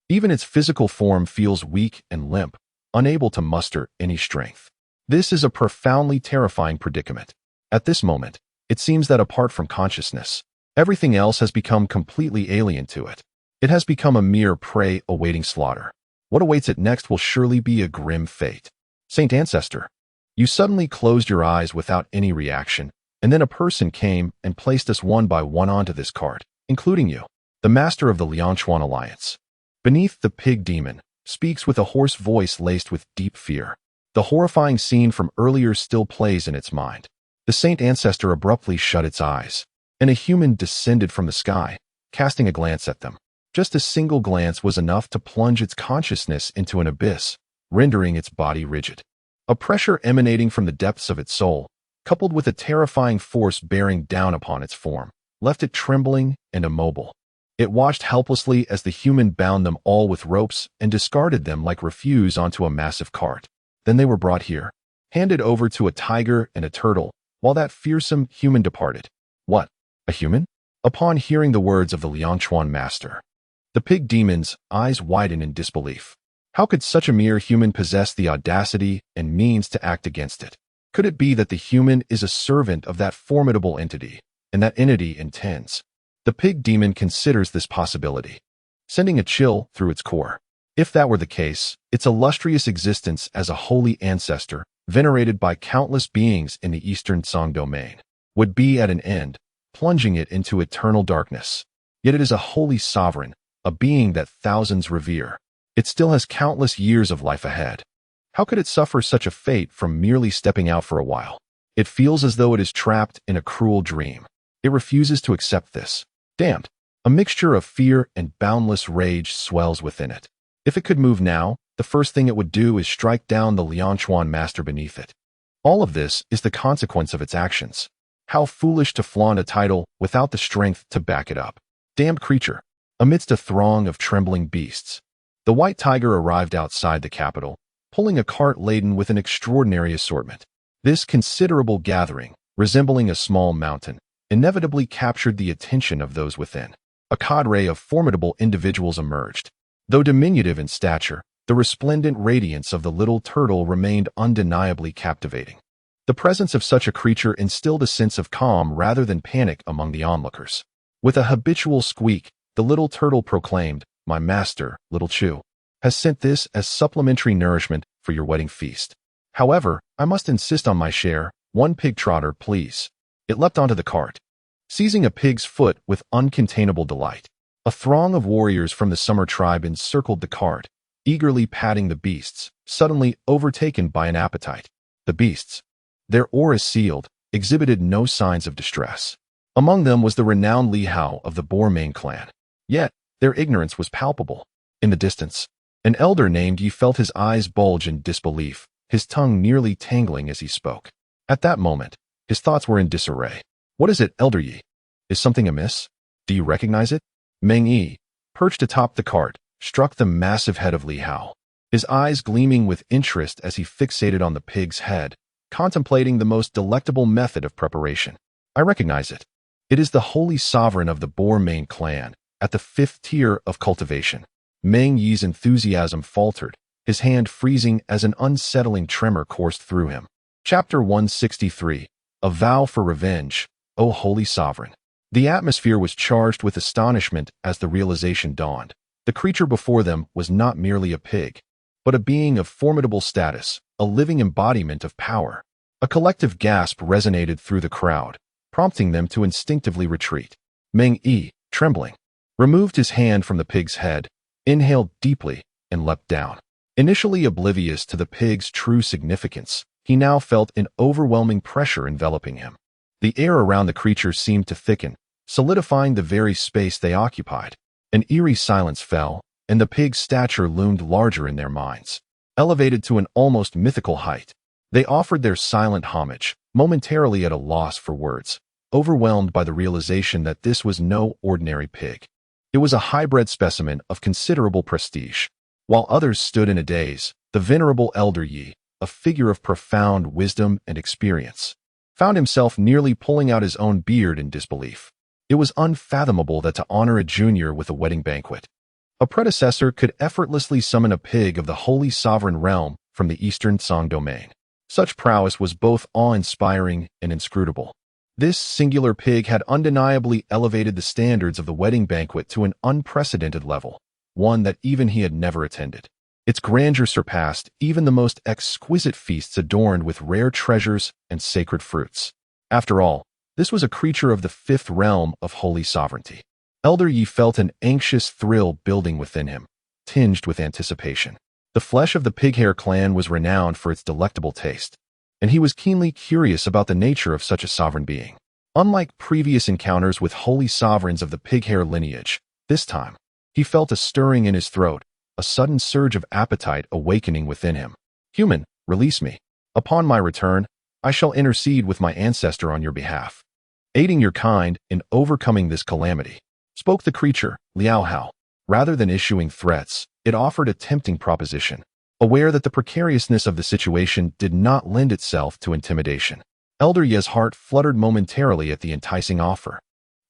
Even its physical form feels weak and limp, unable to muster any strength. This is a profoundly terrifying predicament. At this moment, it seems that apart from consciousness, everything else has become completely alien to it. It has become a mere prey awaiting slaughter. What awaits it next will surely be a grim fate. Saint Ancestor, you suddenly closed your eyes without any reaction, and then a person came and placed us one by one onto this cart, including you, the master of the Lianchuan Alliance. Beneath the pig demon, speaks with a hoarse voice laced with deep fear. The horrifying scene from earlier still plays in its mind. The Saint Ancestor abruptly shut its eyes, and a human descended from the sky, casting a glance at them. Just a single glance was enough to plunge its consciousness into an abyss, rendering its body rigid. A pressure emanating from the depths of its soul, coupled with a terrifying force bearing down upon its form, left it trembling and immobile. It watched helplessly as the human bound them all with ropes and discarded them like refuse onto a massive cart. Then they were brought here, handed over to a tiger and a turtle, while that fearsome human departed. What? A human? Upon hearing the words of the Liangchuan master, the pig demon's eyes widen in disbelief. How could such a mere human possess the audacity and means to act against it? Could it be that the human is a servant of that formidable entity, and that entity intends? The pig demon considers this possibility, sending a chill through its core. If that were the case, its illustrious existence as a holy ancestor, venerated by countless beings in the Eastern Song domain, would be at an end, plunging it into eternal darkness. Yet it is a holy sovereign, a being that thousands revere. It still has countless years of life ahead. How could it suffer such a fate from merely stepping out for a while? It feels as though it is trapped in a cruel dream. It refuses to accept this. Damned! A mixture of fear and boundless rage swells within it. If it could move now, the first thing it would do is strike down the Liangchuan master beneath it. All of this is the consequence of its actions. How foolish to flaunt a title without the strength to back it up. Damned creature! Amidst a throng of trembling beasts, the white tiger arrived outside the capital, pulling a cart laden with an extraordinary assortment. This considerable gathering, resembling a small mountain, inevitably captured the attention of those within. A cadre of formidable individuals emerged. Though diminutive in stature, the resplendent radiance of the little turtle remained undeniably captivating. The presence of such a creature instilled a sense of calm rather than panic among the onlookers. With a habitual squeak, the little turtle proclaimed, "My master, little Chu, has sent this as supplementary nourishment for your wedding feast. However, I must insist on my share, one pig trotter, please." It leapt onto the cart, seizing a pig's foot with uncontainable delight. A throng of warriors from the summer tribe encircled the cart, eagerly patting the beasts, suddenly overtaken by an appetite. The beasts, their auras sealed, exhibited no signs of distress. Among them was the renowned Li Hao of the Boer-Mane clan. Yet, their ignorance was palpable. In the distance, an elder named Yi felt his eyes bulge in disbelief, his tongue nearly tangling as he spoke. At that moment, his thoughts were in disarray. "What is it, Elder Yi? Is something amiss? Do you recognize it?" Meng Yi, perched atop the cart, struck the massive head of Li Hao, his eyes gleaming with interest as he fixated on the pig's head, contemplating the most delectable method of preparation. "I recognize it. It is the holy sovereign of the Boer-Mane clan, at the 5th tier of cultivation." Meng Yi's enthusiasm faltered, his hand freezing as an unsettling tremor coursed through him. Chapter 163. A Vow for Revenge, O Holy Sovereign. The atmosphere was charged with astonishment as the realization dawned. The creature before them was not merely a pig, but a being of formidable status, a living embodiment of power. A collective gasp resonated through the crowd, prompting them to instinctively retreat. Meng Yi, trembling, removed his hand from the pig's head, inhaled deeply, and leapt down. Initially oblivious to the pig's true significance, he now felt an overwhelming pressure enveloping him. The air around the creature seemed to thicken, solidifying the very space they occupied. An eerie silence fell, and the pig's stature loomed larger in their minds. Elevated to an almost mythical height, they offered their silent homage, momentarily at a loss for words, overwhelmed by the realization that this was no ordinary pig. It was a hybrid specimen of considerable prestige. While others stood in a daze, the venerable Elder Yi, a figure of profound wisdom and experience, found himself nearly pulling out his own beard in disbelief. It was unfathomable that to honor a junior with a wedding banquet, a predecessor could effortlessly summon a pig of the holy sovereign realm from the Eastern Song domain. Such prowess was both awe-inspiring and inscrutable. This singular pig had undeniably elevated the standards of the wedding banquet to an unprecedented level, one that even he had never attended. Its grandeur surpassed even the most exquisite feasts adorned with rare treasures and sacred fruits. After all, this was a creature of the 5th realm of holy sovereignty. Elder Yi felt an anxious thrill building within him, tinged with anticipation. The flesh of the Pighair clan was renowned for its delectable taste, and he was keenly curious about the nature of such a sovereign being. Unlike previous encounters with holy sovereigns of the Pighair lineage, this time, he felt a stirring in his throat, a sudden surge of appetite awakening within him. "Human, release me. Upon my return, I shall intercede with my ancestor on your behalf, aiding your kind in overcoming this calamity," spoke the creature, Liao Hao. Rather than issuing threats, it offered a tempting proposition, aware that the precariousness of the situation did not lend itself to intimidation. Elder Ye's heart fluttered momentarily at the enticing offer.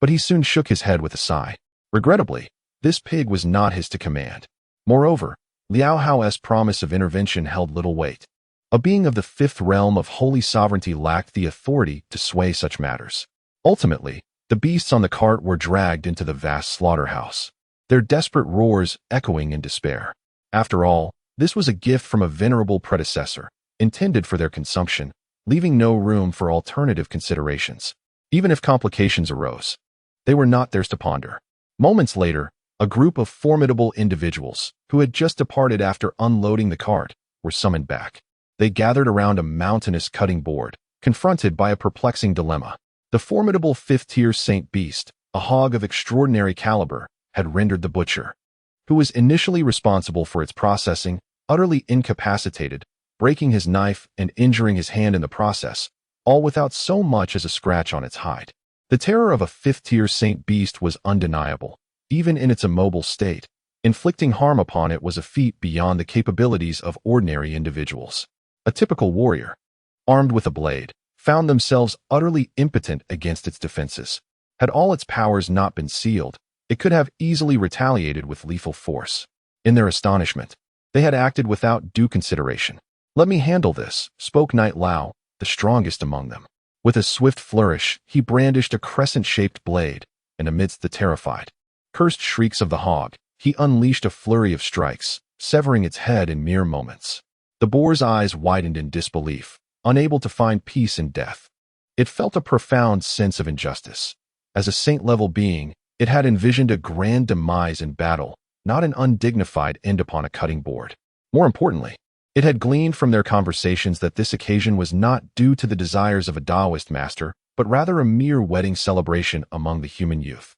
But he soon shook his head with a sigh. Regrettably, this pig was not his to command. Moreover, Liao Hao's promise of intervention held little weight. A being of the fifth realm of holy sovereignty lacked the authority to sway such matters. Ultimately, the beasts on the cart were dragged into the vast slaughterhouse, their desperate roars echoing in despair. After all, this was a gift from a venerable predecessor, intended for their consumption, leaving no room for alternative considerations. Even if complications arose, they were not theirs to ponder. Moments later, a group of formidable individuals, who had just departed after unloading the cart, were summoned back. They gathered around a mountainous cutting board, confronted by a perplexing dilemma. The formidable fifth-tier saint beast, a hog of extraordinary caliber, had rendered the butcher, who was initially responsible for its processing, utterly incapacitated, breaking his knife and injuring his hand in the process, all without so much as a scratch on its hide. The terror of a fifth-tier saint beast was undeniable, even in its immobile state. Inflicting harm upon it was a feat beyond the capabilities of ordinary individuals. A typical warrior, armed with a blade, found themselves utterly impotent against its defenses. Had all its powers not been sealed, it could have easily retaliated with lethal force. In their astonishment, they had acted without due consideration. "Let me handle this," spoke Knight Lao, the strongest among them. With a swift flourish, he brandished a crescent-shaped blade, and amidst the terrified, cursed shrieks of the hog, he unleashed a flurry of strikes, severing its head in mere moments. The boar's eyes widened in disbelief, unable to find peace in death. It felt a profound sense of injustice. As a saint-level being, it had envisioned a grand demise in battle, not an undignified end upon a cutting board. More importantly, it had gleaned from their conversations that this occasion was not due to the desires of a Taoist master, but rather a mere wedding celebration among the human youth.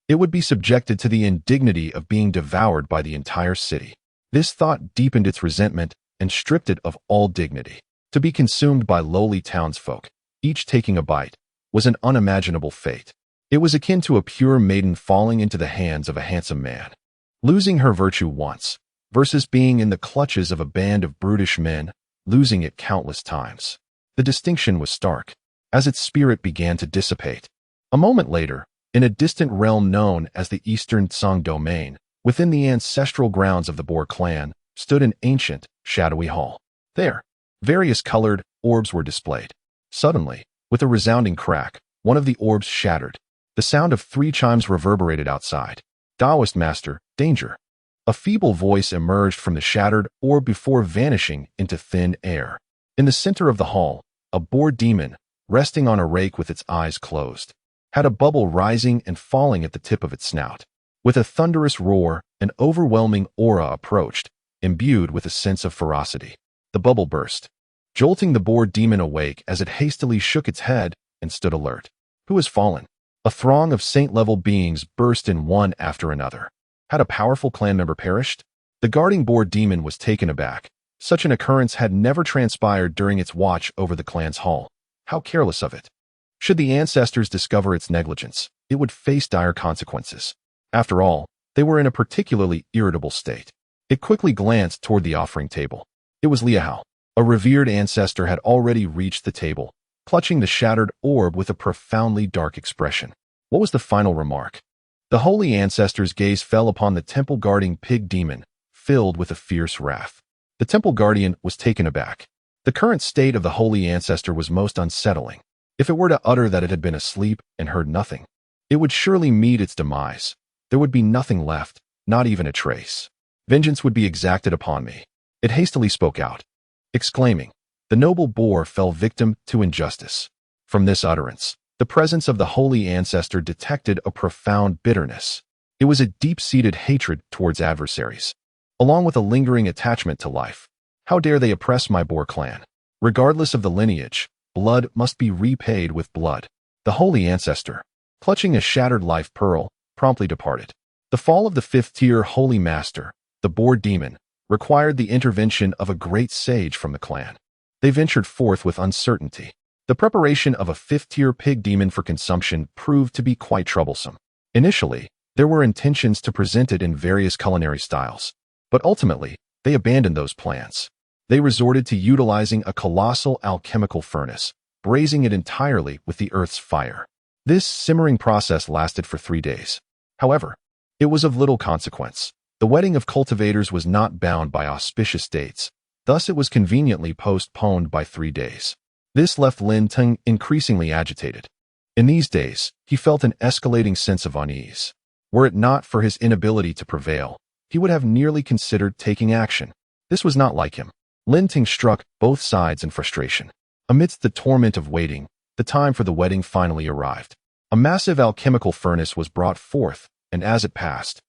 It would be subjected to the indignity of being devoured by the entire city. This thought deepened its resentment and stripped it of all dignity. To be consumed by lowly townsfolk, each taking a bite, was an unimaginable fate. It was akin to a pure maiden falling into the hands of a handsome man, losing her virtue once, versus being in the clutches of a band of brutish men, losing it countless times. The distinction was stark, as its spirit began to dissipate. A moment later, in a distant realm known as the Eastern Tsang Domain, within the ancestral grounds of the Boer clan, stood an ancient, shadowy hall. There, various colored orbs were displayed. Suddenly, with a resounding crack, one of the orbs shattered. The sound of 3 chimes reverberated outside. "Taoist master, danger." A feeble voice emerged from the shattered orb before vanishing into thin air. In the center of the hall, a boar demon, resting on a rake with its eyes closed, had a bubble rising and falling at the tip of its snout. With a thunderous roar, an overwhelming aura approached, imbued with a sense of ferocity. The bubble burst, jolting the boar demon awake as it hastily shook its head and stood alert. Who has fallen? A throng of saint-level beings burst in one after another. Had a powerful clan member perished? The guarding boar demon was taken aback. Such an occurrence had never transpired during its watch over the clan's hall. How careless of it. Should the ancestors discover its negligence, it would face dire consequences. After all, they were in a particularly irritable state. It quickly glanced toward the offering table. It was Liao. A revered ancestor had already reached the table, clutching the shattered orb with a profoundly dark expression. What was the final remark? The holy ancestor's gaze fell upon the temple-guarding pig demon, filled with a fierce wrath. The temple guardian was taken aback. The current state of the holy ancestor was most unsettling. If it were to utter that it had been asleep and heard nothing, it would surely meet its demise. There would be nothing left, not even a trace. Vengeance would be exacted upon me. It hastily spoke out, exclaiming. The noble boar fell victim to injustice. From this utterance, the presence of the holy ancestor detected a profound bitterness. It was a deep-seated hatred towards adversaries, along with a lingering attachment to life. How dare they oppress my Boer clan? Regardless of the lineage, blood must be repaid with blood. The holy ancestor, clutching a shattered life pearl, promptly departed. The fall of the fifth-tier holy master, the Boer demon, required the intervention of a great sage from the clan. They ventured forth with uncertainty. The preparation of a fifth-tier pig demon for consumption proved to be quite troublesome. Initially, there were intentions to present it in various culinary styles, but ultimately, they abandoned those plans. They resorted to utilizing a colossal alchemical furnace, brazing it entirely with the earth's fire. This simmering process lasted for 3 days. However, it was of little consequence. The wedding of cultivators was not bound by auspicious dates, thus it was conveniently postponed by 3 days. This left Lin Teng increasingly agitated. In these days, he felt an escalating sense of unease. Were it not for his inability to prevail, he would have nearly considered taking action. This was not like him. Lin Teng struck both sides in frustration. Amidst the torment of waiting, the time for the wedding finally arrived. A massive alchemical furnace was brought forth, and as it passed,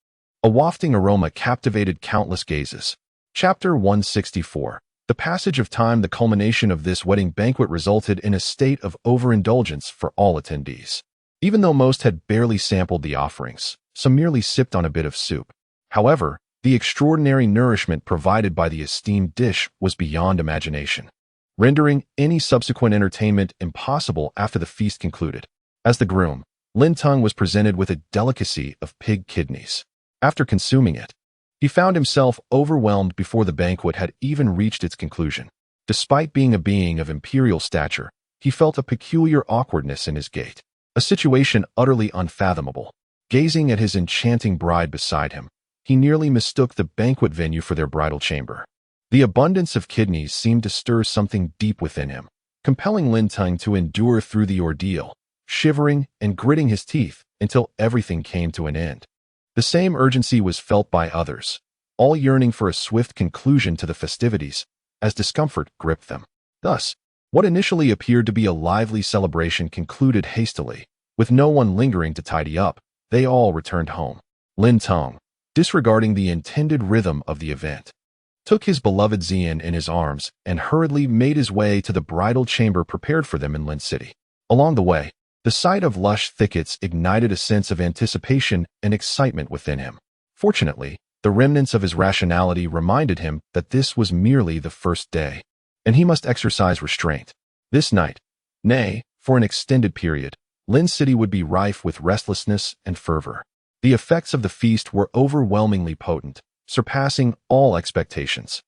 a wafting aroma captivated countless gazes. Chapter 164. The passage of time. The culmination of this wedding banquet resulted in a state of overindulgence for all attendees. Even though most had barely sampled the offerings, some merely sipped on a bit of soup. However, the extraordinary nourishment provided by the esteemed dish was beyond imagination, rendering any subsequent entertainment impossible after the feast concluded. As the groom, Lin Teng was presented with a delicacy of pig kidneys. After consuming it, he found himself overwhelmed before the banquet had even reached its conclusion. Despite being a being of imperial stature, he felt a peculiar awkwardness in his gait, a situation utterly unfathomable. Gazing at his enchanting bride beside him, he nearly mistook the banquet venue for their bridal chamber. The abundance of kidneys seemed to stir something deep within him, compelling Lin Teng to endure through the ordeal, shivering and gritting his teeth until everything came to an end. The same urgency was felt by others, all yearning for a swift conclusion to the festivities, as discomfort gripped them. Thus, what initially appeared to be a lively celebration concluded hastily. With no one lingering to tidy up, they all returned home. Lin Teng, disregarding the intended rhythm of the event, took his beloved Xian in his arms and hurriedly made his way to the bridal chamber prepared for them in Lin City. Along the way, the sight of lush thickets ignited a sense of anticipation and excitement within him. Fortunately, the remnants of his rationality reminded him that this was merely the first day, and he must exercise restraint. This night, nay, for an extended period, Lin City would be rife with restlessness and fervor. The effects of the feast were overwhelmingly potent, surpassing all expectations.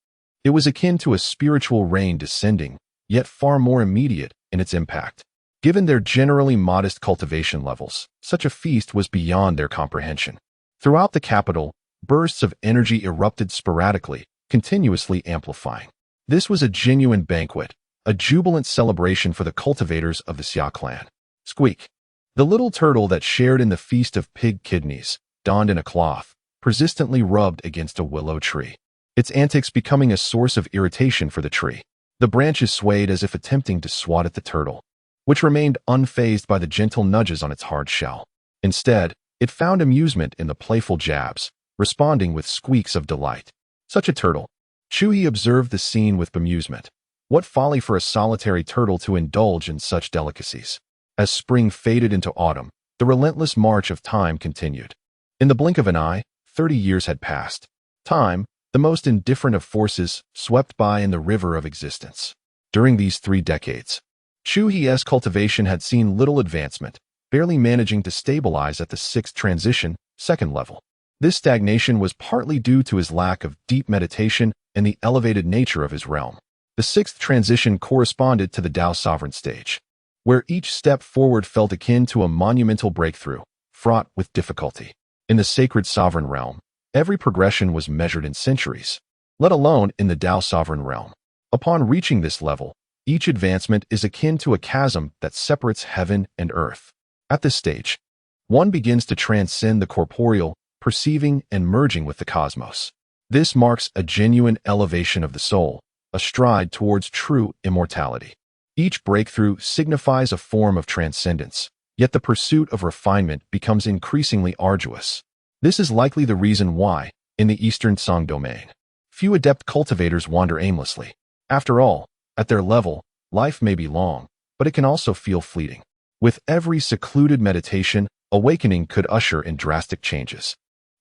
It was akin to a spiritual rain descending, yet far more immediate in its impact. Given their generally modest cultivation levels, such a feast was beyond their comprehension. Throughout the capital, bursts of energy erupted sporadically, continuously amplifying. This was a genuine banquet, a jubilant celebration for the cultivators of the Xia Clan. Squeak. The little turtle that shared in the feast of pig kidneys, donned in a cloth, persistently rubbed against a willow tree, its antics becoming a source of irritation for the tree. The branches swayed as if attempting to swat at the turtle, which remained unfazed by the gentle nudges on its hard shell. Instead, it found amusement in the playful jabs, responding with squeaks of delight. Such a turtle. Chu He observed the scene with bemusement. What folly for a solitary turtle to indulge in such delicacies. As spring faded into autumn, the relentless march of time continued. In the blink of an eye, 30 years had passed. Time, the most indifferent of forces, swept by in the river of existence. During these 3 decades, Chu He's cultivation had seen little advancement, barely managing to stabilize at the 6th transition, 2nd level. This stagnation was partly due to his lack of deep meditation and the elevated nature of his realm. The 6th transition corresponded to the Tao sovereign stage, where each step forward felt akin to a monumental breakthrough, fraught with difficulty. In the sacred sovereign realm, every progression was measured in centuries, let alone in the Tao sovereign realm. Upon reaching this level, each advancement is akin to a chasm that separates heaven and earth. At this stage, one begins to transcend the corporeal, perceiving and merging with the cosmos. This marks a genuine elevation of the soul, a stride towards true immortality. Each breakthrough signifies a form of transcendence, yet the pursuit of refinement becomes increasingly arduous. This is likely the reason why, in the Eastern Song domain, few adept cultivators wander aimlessly. After all, at their level, life may be long, but it can also feel fleeting. With every secluded meditation, awakening could usher in drastic changes.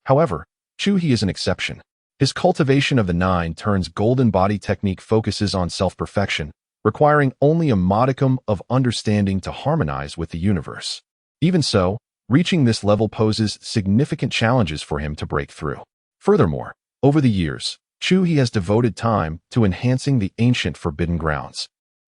However, Chu He is an exception. His cultivation of the 9 turns golden body technique focuses on self-perfection, requiring only a modicum of understanding to harmonize with the universe. Even so, reaching this level poses significant challenges for him to break through. Furthermore, over the years, Chu He has devoted time to enhancing the ancient forbidden grounds.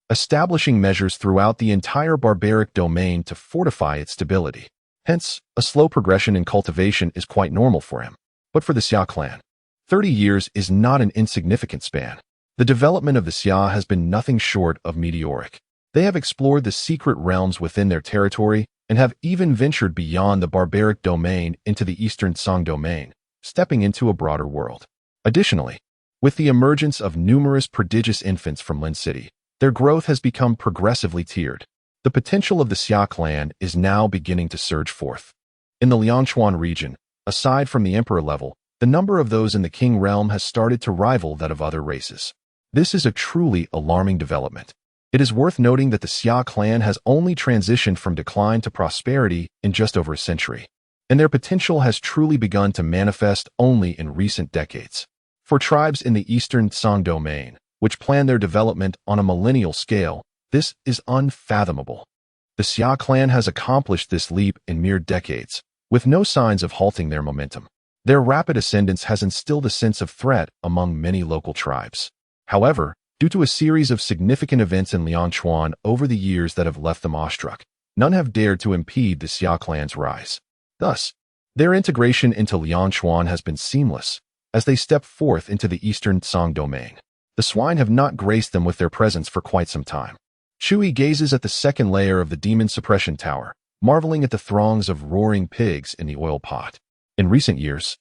establishing measures throughout the entire barbaric domain to fortify its stability. Hence, a slow progression in cultivation is quite normal for him. But for the Xia clan, 30 years is not an insignificant span. The development of the Xia has been nothing short of meteoric. They have explored the secret realms within their territory and have even ventured beyond the barbaric domain into the eastern Song domain, stepping into a broader world. Additionally, with the emergence of numerous prodigious infants from Lin City, their growth has become progressively tiered. The potential of the Xia clan is now beginning to surge forth. In the Liangshuan region, aside from the emperor level, the number of those in the king realm has started to rival that of other races. This is a truly alarming development. It is worth noting that the Xia clan has only transitioned from decline to prosperity in just over a century, and their potential has truly begun to manifest only in recent decades. For tribes in the eastern Song domain, which plan their development on a millennial scale, this is unfathomable. The Xia clan has accomplished this leap in mere decades, with no signs of halting their momentum. Their rapid ascendance has instilled a sense of threat among many local tribes. However, due to a series of significant events in Liangshuan over the years that have left them awestruck, none have dared to impede the Xia clan's rise. Thus, their integration into Liangshuan has been seamless, as they step forth into the eastern Song domain. The swine have not graced them with their presence for quite some time. Chu He gazes at the second layer of the demon suppression tower, marveling at the throngs of roaring pigs in the oil pot. In recent years,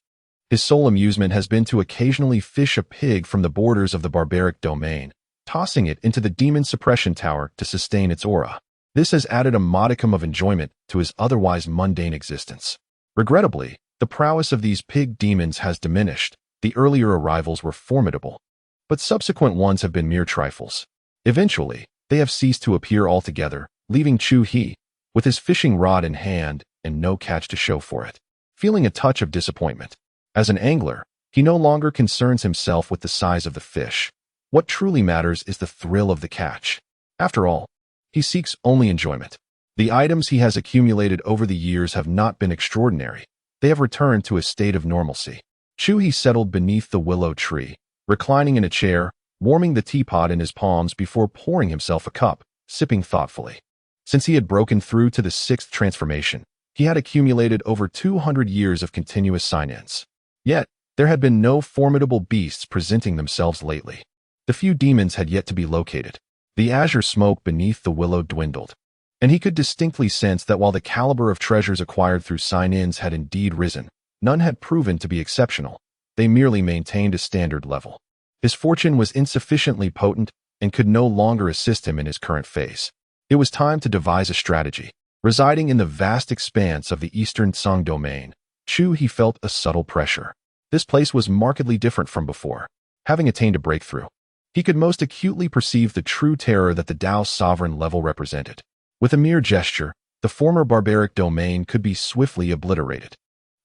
his sole amusement has been to occasionally fish a pig from the borders of the barbaric domain, tossing it into the demon suppression tower to sustain its aura. This has added a modicum of enjoyment to his otherwise mundane existence. Regrettably, the prowess of these pig demons has diminished. The earlier arrivals were formidable, but subsequent ones have been mere trifles. Eventually, they have ceased to appear altogether, leaving Chu He, with his fishing rod in hand and no catch to show for it, feeling a touch of disappointment. As an angler, he no longer concerns himself with the size of the fish. What truly matters is the thrill of the catch. After all, he seeks only enjoyment. The items he has accumulated over the years have not been extraordinary. They have returned to a state of normalcy. Chu He settled beneath the willow tree, reclining in a chair, warming the teapot in his palms before pouring himself a cup, sipping thoughtfully. Since he had broken through to the sixth transformation, he had accumulated over 200 years of continuous sign-ins. Yet, there had been no formidable beasts presenting themselves lately. The few demons had yet to be located. The azure smoke beneath the willow dwindled, and he could distinctly sense that while the caliber of treasures acquired through sign-ins had indeed risen, none had proven to be exceptional. They merely maintained a standard level. His fortune was insufficiently potent and could no longer assist him in his current phase. It was time to devise a strategy. Residing in the vast expanse of the eastern Song domain, Chu He felt a subtle pressure. This place was markedly different from before. Having attained a breakthrough, he could most acutely perceive the true terror that the Tao's sovereign level represented. With a mere gesture, the former barbaric domain could be swiftly obliterated.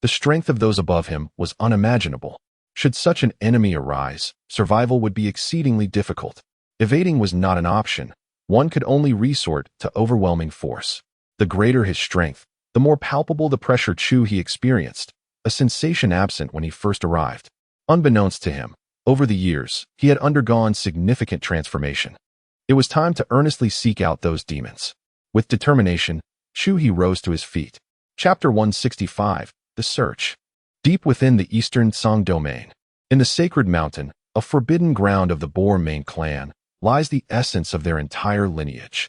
The strength of those above him was unimaginable. Should such an enemy arise, survival would be exceedingly difficult. Evading was not an option. One could only resort to overwhelming force. The greater his strength, the more palpable the pressure Chu He experienced, a sensation absent when he first arrived. Unbeknownst to him, over the years, he had undergone significant transformation. It was time to earnestly seek out those demons. With determination, Chu He rose to his feet. Chapter 165, The Search. Deep within the eastern Song domain, in the sacred mountain, a forbidden ground of the Boer-Main clan, lies the essence of their entire lineage.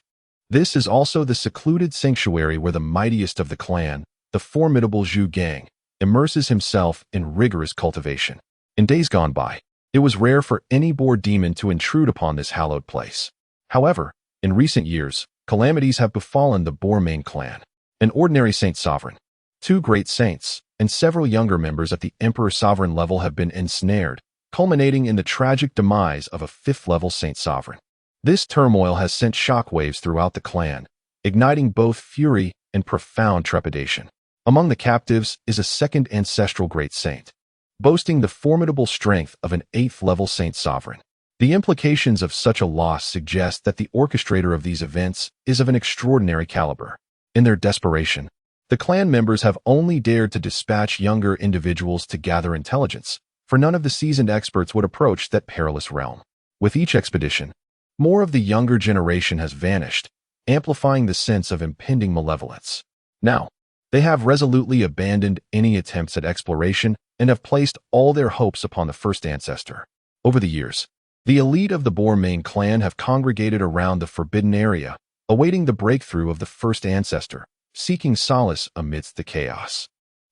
This is also the secluded sanctuary where the mightiest of the clan, the formidable Zhu Gang, immerses himself in rigorous cultivation. In days gone by, it was rare for any Boer demon to intrude upon this hallowed place. However, in recent years, calamities have befallen the Boer-Main clan. An ordinary saint sovereign, 2 great saints, and several younger members at the emperor sovereign level have been ensnared, culminating in the tragic demise of a 5th-level saint sovereign. This turmoil has sent shockwaves throughout the clan, igniting both fury and profound trepidation. Among the captives is a second ancestral great saint, boasting the formidable strength of an 8th-level saint sovereign. The implications of such a loss suggest that the orchestrator of these events is of an extraordinary caliber. In their desperation, the clan members have only dared to dispatch younger individuals to gather intelligence, for none of the seasoned experts would approach that perilous realm. With each expedition, More of the younger generation has vanished, amplifying the sense of impending malevolence. Now, they have resolutely abandoned any attempts at exploration and have placed all their hopes upon the first ancestor. Over the years, the elite of the Boer-Main clan have congregated around the forbidden area, awaiting the breakthrough of the first ancestor, seeking solace amidst the chaos.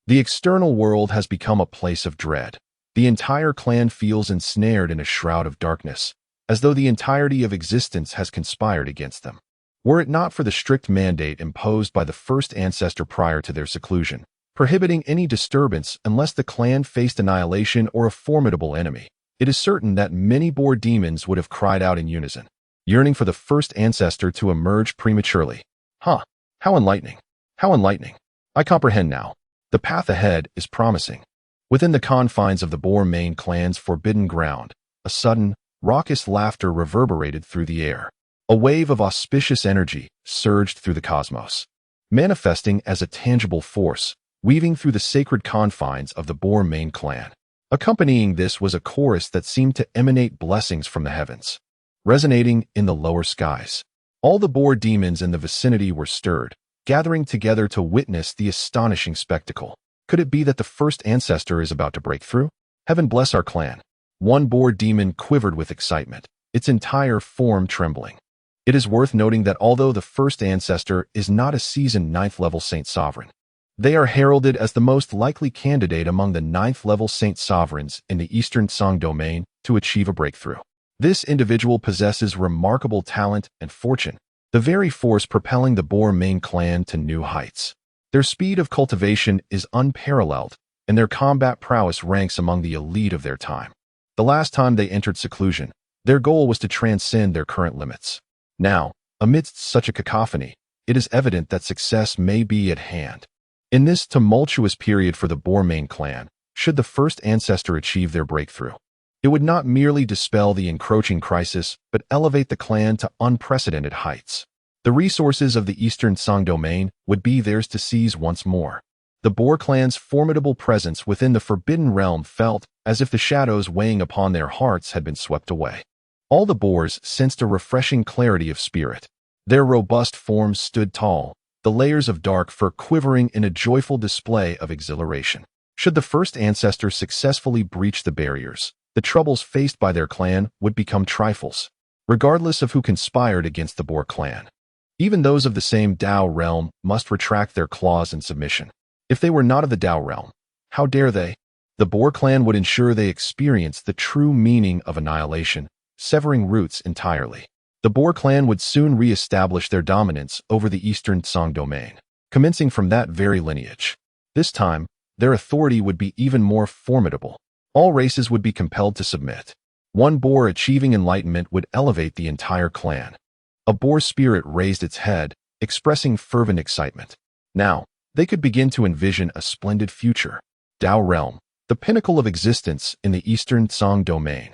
The external world has become a place of dread. The entire clan feels ensnared in a shroud of darkness, as though the entirety of existence has conspired against them. Were it not for the strict mandate imposed by the first ancestor prior to their seclusion, prohibiting any disturbance unless the clan faced annihilation or a formidable enemy, it is certain that many Boer demons would have cried out in unison, yearning for the first ancestor to emerge prematurely. How enlightening! How enlightening! I comprehend now. The path ahead is promising. Within the confines of the Boer-Main clan's forbidden ground, a sudden, raucous laughter reverberated through the air. A wave of auspicious energy surged through the cosmos, manifesting as a tangible force, weaving through the sacred confines of the Boer-Main clan. Accompanying this was a chorus that seemed to emanate blessings from the heavens, resonating in the lower skies. All the Boer demons in the vicinity were stirred, gathering together to witness the astonishing spectacle. Could it be that the first ancestor is about to break through? Heaven bless our clan. One Boer demon quivered with excitement, its entire form trembling. It is worth noting that although the first ancestor is not a seasoned 9th-level Saint Sovereign, they are heralded as the most likely candidate among the 9th-level Saint Sovereigns in the Eastern Song domain to achieve a breakthrough. This individual possesses remarkable talent and fortune, the very force propelling the Boer-Main clan to new heights. Their speed of cultivation is unparalleled, and their combat prowess ranks among the elite of their time. The last time they entered seclusion, their goal was to transcend their current limits. Now, amidst such a cacophony, it is evident that success may be at hand. In this tumultuous period for the Boer-Main clan, should the first ancestor achieve their breakthrough, it would not merely dispel the encroaching crisis, but elevate the clan to unprecedented heights. The resources of the Eastern Song domain would be theirs to seize once more. The Boer clan's formidable presence within the Forbidden Realm felt as if the shadows weighing upon their hearts had been swept away. All the Boers sensed a refreshing clarity of spirit. Their robust forms stood tall, the layers of dark fur quivering in a joyful display of exhilaration. Should the first ancestor successfully breach the barriers, the troubles faced by their clan would become trifles, regardless of who conspired against the Boer clan. Even those of the same Dao realm must retract their claws in submission. If they were not of the Dao realm, how dare they? The Boer clan would ensure they experienced the true meaning of annihilation, severing roots entirely. The Boer clan would soon re-establish their dominance over the Eastern Song domain, commencing from that very lineage. This time, their authority would be even more formidable. All races would be compelled to submit. One Boer achieving enlightenment would elevate the entire clan. A Boer spirit raised its head, expressing fervent excitement. Now, they could begin to envision a splendid future. Dao realm, the pinnacle of existence in the Eastern Song domain.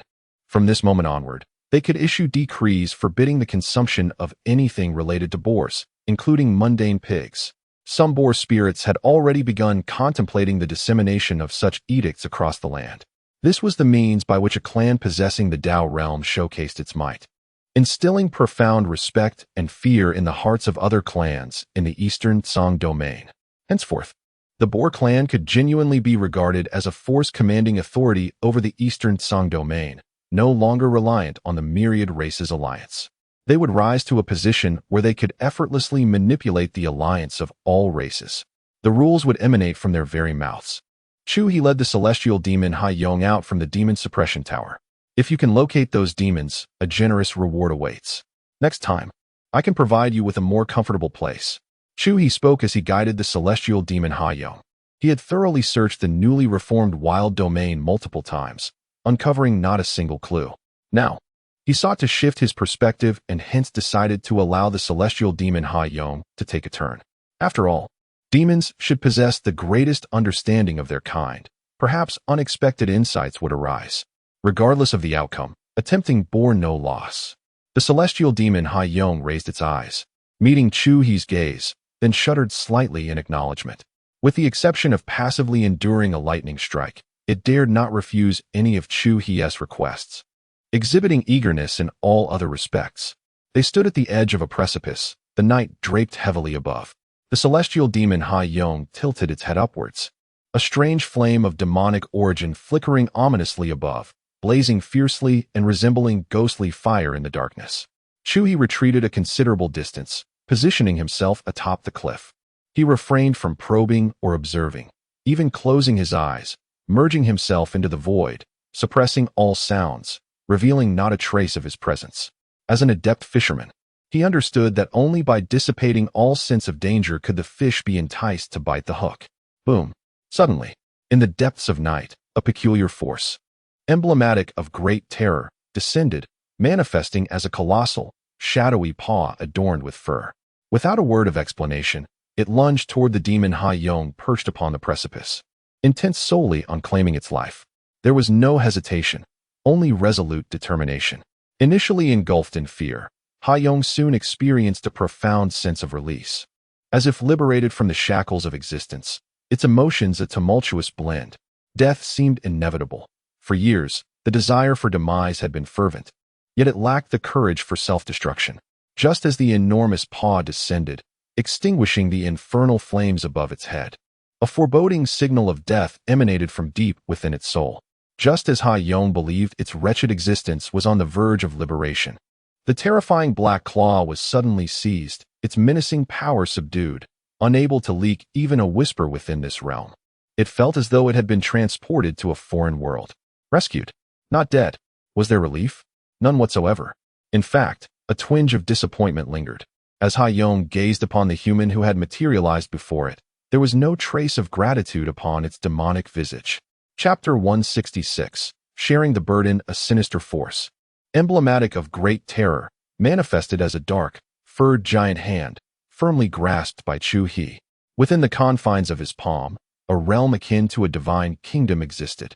From this moment onward, they could issue decrees forbidding the consumption of anything related to Boers, including mundane pigs. Some Boer spirits had already begun contemplating the dissemination of such edicts across the land. This was the means by which a clan possessing the Dao realm showcased its might, instilling profound respect and fear in the hearts of other clans in the Eastern Song domain. Henceforth, the Boer clan could genuinely be regarded as a force commanding authority over the Eastern Song domain, no longer reliant on the myriad races alliance. They would rise to a position where they could effortlessly manipulate the alliance of all races. The rules would emanate from their very mouths. Chu He led the celestial demon Hai Yong out from the demon suppression tower. If you can locate those demons, a generous reward awaits. Next time, I can provide you with a more comfortable place. Chu He spoke as he guided the celestial demon Hai Yong. He had thoroughly searched the newly reformed wild domain multiple times, uncovering not a single clue. Now, he sought to shift his perspective and hence decided to allow the celestial demon Hai Yong to take a turn. After all, demons should possess the greatest understanding of their kind. Perhaps unexpected insights would arise. Regardless of the outcome, attempting bore no loss. The celestial demon Hai Yong raised its eyes, meeting Chu He's gaze, then shuddered slightly in acknowledgement. With the exception of passively enduring a lightning strike, it dared not refuse any of Chu He's requests. exhibiting eagerness in all other respects. They stood at the edge of a precipice, the night draped heavily above. The celestial demon Dahuang tilted its head upwards, a strange flame of demonic origin flickering ominously above, blazing fiercely and resembling ghostly fire in the darkness. Chu He retreated a considerable distance, positioning himself atop the cliff. He refrained from probing or observing, even closing his eyes, merging himself into the void, suppressing all sounds, revealing not a trace of his presence. As an adept fisherman, he understood that only by dissipating all sense of danger could the fish be enticed to bite the hook. Boom! Suddenly, in the depths of night, a peculiar force, emblematic of great terror, descended, manifesting as a colossal, shadowy paw adorned with fur. Without a word of explanation, it lunged toward the demon Dahuang perched upon the precipice, intent solely on claiming its life. There was no hesitation, only resolute determination. Initially engulfed in fear, Dahuang soon experienced a profound sense of release. As if liberated from the shackles of existence, its emotions a tumultuous blend. Death seemed inevitable. For years, the desire for demise had been fervent, yet it lacked the courage for self-destruction. Just as the enormous paw descended, extinguishing the infernal flames above its head, a foreboding signal of death emanated from deep within its soul. Just as Dahuang believed its wretched existence was on the verge of liberation, the terrifying black claw was suddenly seized, its menacing power subdued, unable to leak even a whisper within this realm. It felt as though it had been transported to a foreign world. Rescued, not dead. Was there relief? None whatsoever. In fact, a twinge of disappointment lingered. As Dahuang gazed upon the human who had materialized before it, there was no trace of gratitude upon its demonic visage. Chapter 166. Sharing the burden, a sinister force, emblematic of great terror, manifested as a dark, furred giant hand, firmly grasped by Chu He. Within the confines of his palm, a realm akin to a divine kingdom existed,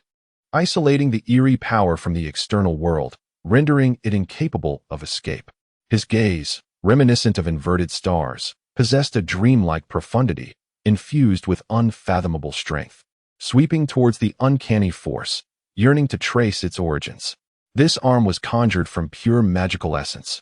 isolating the eerie power from the external world, rendering it incapable of escape. His gaze, reminiscent of inverted stars, possessed a dreamlike profundity, infused with unfathomable strength, sweeping towards the uncanny force, yearning to trace its origins. This arm was conjured from pure magical essence,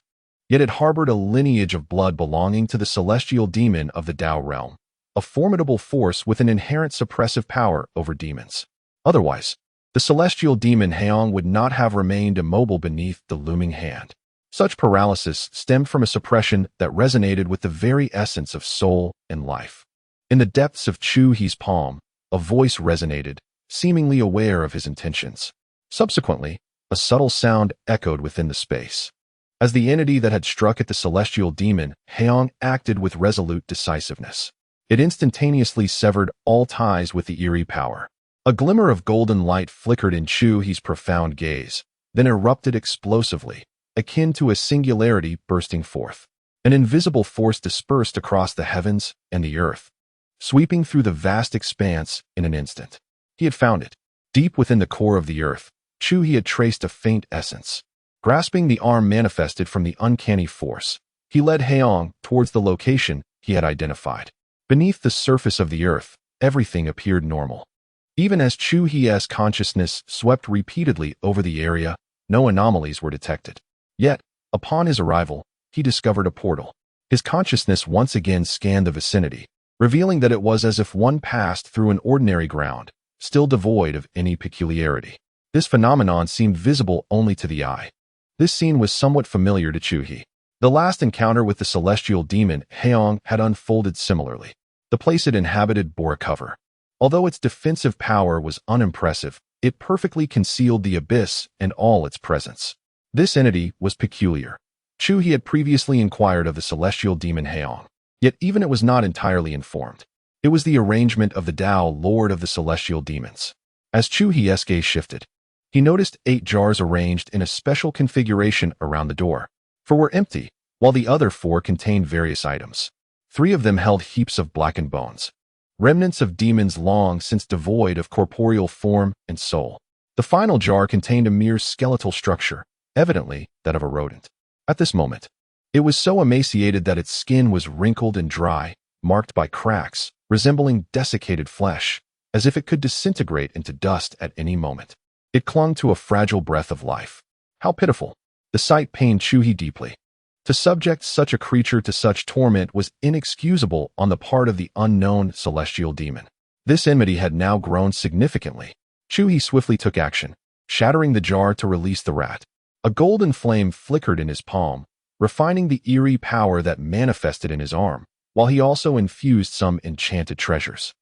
yet it harbored a lineage of blood belonging to the celestial demon of the Tao realm, a formidable force with an inherent suppressive power over demons. Otherwise, the celestial demon Dahuang would not have remained immobile beneath the looming hand. Such paralysis stemmed from a suppression that resonated with the very essence of soul and life. In the depths of Chu He's palm, a voice resonated, seemingly aware of his intentions. Subsequently, a subtle sound echoed within the space. As the entity that had struck at the celestial demon, Dahuang acted with resolute decisiveness. It instantaneously severed all ties with the eerie power. A glimmer of golden light flickered in Chu He's profound gaze, then erupted explosively, akin to a singularity bursting forth. An invisible force dispersed across the heavens and the earth, sweeping through the vast expanse in an instant. He had found it. Deep within the core of the earth, Chu He had traced a faint essence. Grasping the arm manifested from the uncanny force, he led Dahuang towards the location he had identified. Beneath the surface of the earth, everything appeared normal. Even as Chu He's consciousness swept repeatedly over the area, no anomalies were detected. Yet, upon his arrival, he discovered a portal. His consciousness once again scanned the vicinity, revealing that it was as if one passed through an ordinary ground, still devoid of any peculiarity. This phenomenon seemed visible only to the eye. This scene was somewhat familiar to Chu He. The last encounter with the celestial demon Dahuang had unfolded similarly. The place it inhabited bore a cover. Although its defensive power was unimpressive, it perfectly concealed the abyss and all its presence. This entity was peculiar. Chu He had previously inquired of the celestial demon Dahuang, yet even it was not entirely informed. It was the arrangement of the Tao, lord of the celestial demons. As Chu He's gaze shifted, he noticed 8 jars arranged in a special configuration around the door. 4 were empty, while the other 4 contained various items. 3 of them held heaps of blackened bones, remnants of demons long since devoid of corporeal form and soul. The final jar contained a mere skeletal structure, evidently that of a rodent. At this moment, it was so emaciated that its skin was wrinkled and dry, marked by cracks, resembling desiccated flesh, as if it could disintegrate into dust at any moment. It clung to a fragile breath of life. How pitiful! The sight pained Chu He deeply. To subject such a creature to such torment was inexcusable on the part of the unknown celestial demon. This enmity had now grown significantly. Chu He swiftly took action, shattering the jar to release the rat. A golden flame flickered in his palm, refining the eerie power that manifested in his arm, while he also infused some enchanted treasures.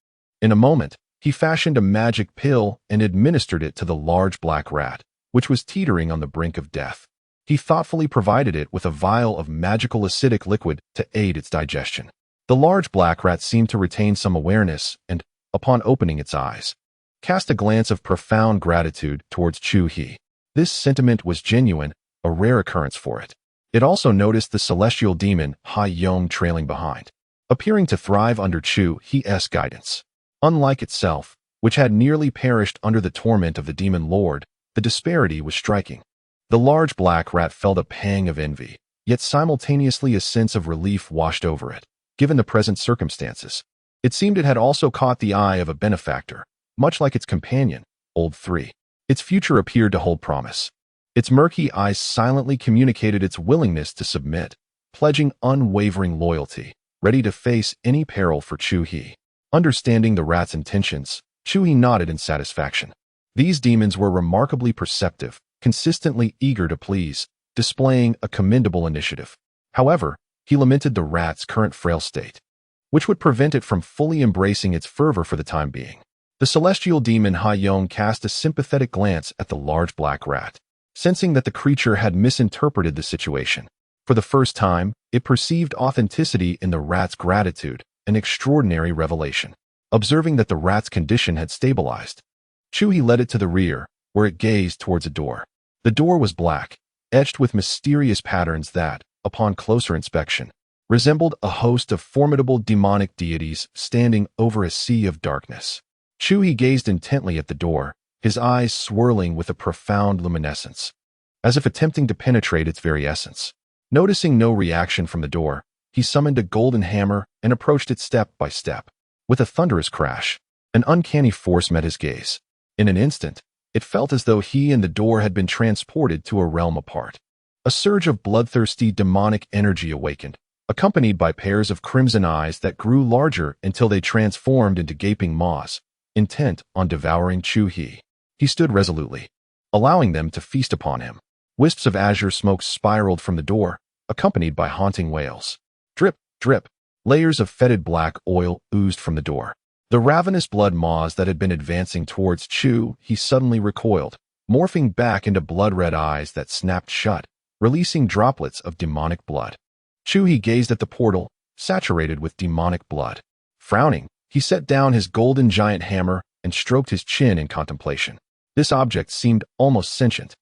In a moment, he fashioned a magic pill and administered it to the large black rat, which was teetering on the brink of death. He thoughtfully provided it with a vial of magical acidic liquid to aid its digestion. The large black rat seemed to retain some awareness and, upon opening its eyes, cast a glance of profound gratitude towards Chu He. This sentiment was genuine, a rare occurrence for it. It also noticed the celestial demon Dahuang trailing behind, appearing to thrive under Chu He's guidance. Unlike itself, which had nearly perished under the torment of the demon lord, the disparity was striking. The large black rat felt a pang of envy, yet simultaneously a sense of relief washed over it, given the present circumstances. It seemed it had also caught the eye of a benefactor, much like its companion, Old 3. Its future appeared to hold promise. Its murky eyes silently communicated its willingness to submit, pledging unwavering loyalty, ready to face any peril for Chu He. Understanding the rat's intentions, Chu He nodded in satisfaction. These demons were remarkably perceptive, consistently eager to please, displaying a commendable initiative. However, he lamented the rat's current frail state, which would prevent it from fully embracing its fervor for the time being. The celestial demon Dahuang cast a sympathetic glance at the large black rat, sensing that the creature had misinterpreted the situation. For the first time, it perceived authenticity in the rat's gratitude, an extraordinary revelation. Observing that the rat's condition had stabilized, Chu He led it to the rear, where it gazed towards a door. The door was black, etched with mysterious patterns that, upon closer inspection, resembled a host of formidable demonic deities standing over a sea of darkness. Chu He gazed intently at the door, his eyes swirling with a profound luminescence, as if attempting to penetrate its very essence. Noticing no reaction from the door, he summoned a golden hammer and approached it step by step. With a thunderous crash, an uncanny force met his gaze. In an instant, it felt as though he and the door had been transported to a realm apart. A surge of bloodthirsty demonic energy awakened, accompanied by pairs of crimson eyes that grew larger until they transformed into gaping maws, intent on devouring Chu He. He stood resolutely, allowing them to feast upon him. Wisps of azure smoke spiraled from the door, accompanied by haunting wails. Drip, drip, layers of fetid black oil oozed from the door. The ravenous blood maws that had been advancing towards Chu He suddenly recoiled, morphing back into blood-red eyes that snapped shut, releasing droplets of demonic blood. Chu He gazed at the portal, saturated with demonic blood. Frowning, he set down his golden giant hammer and stroked his chin in contemplation. This object seemed almost sentient.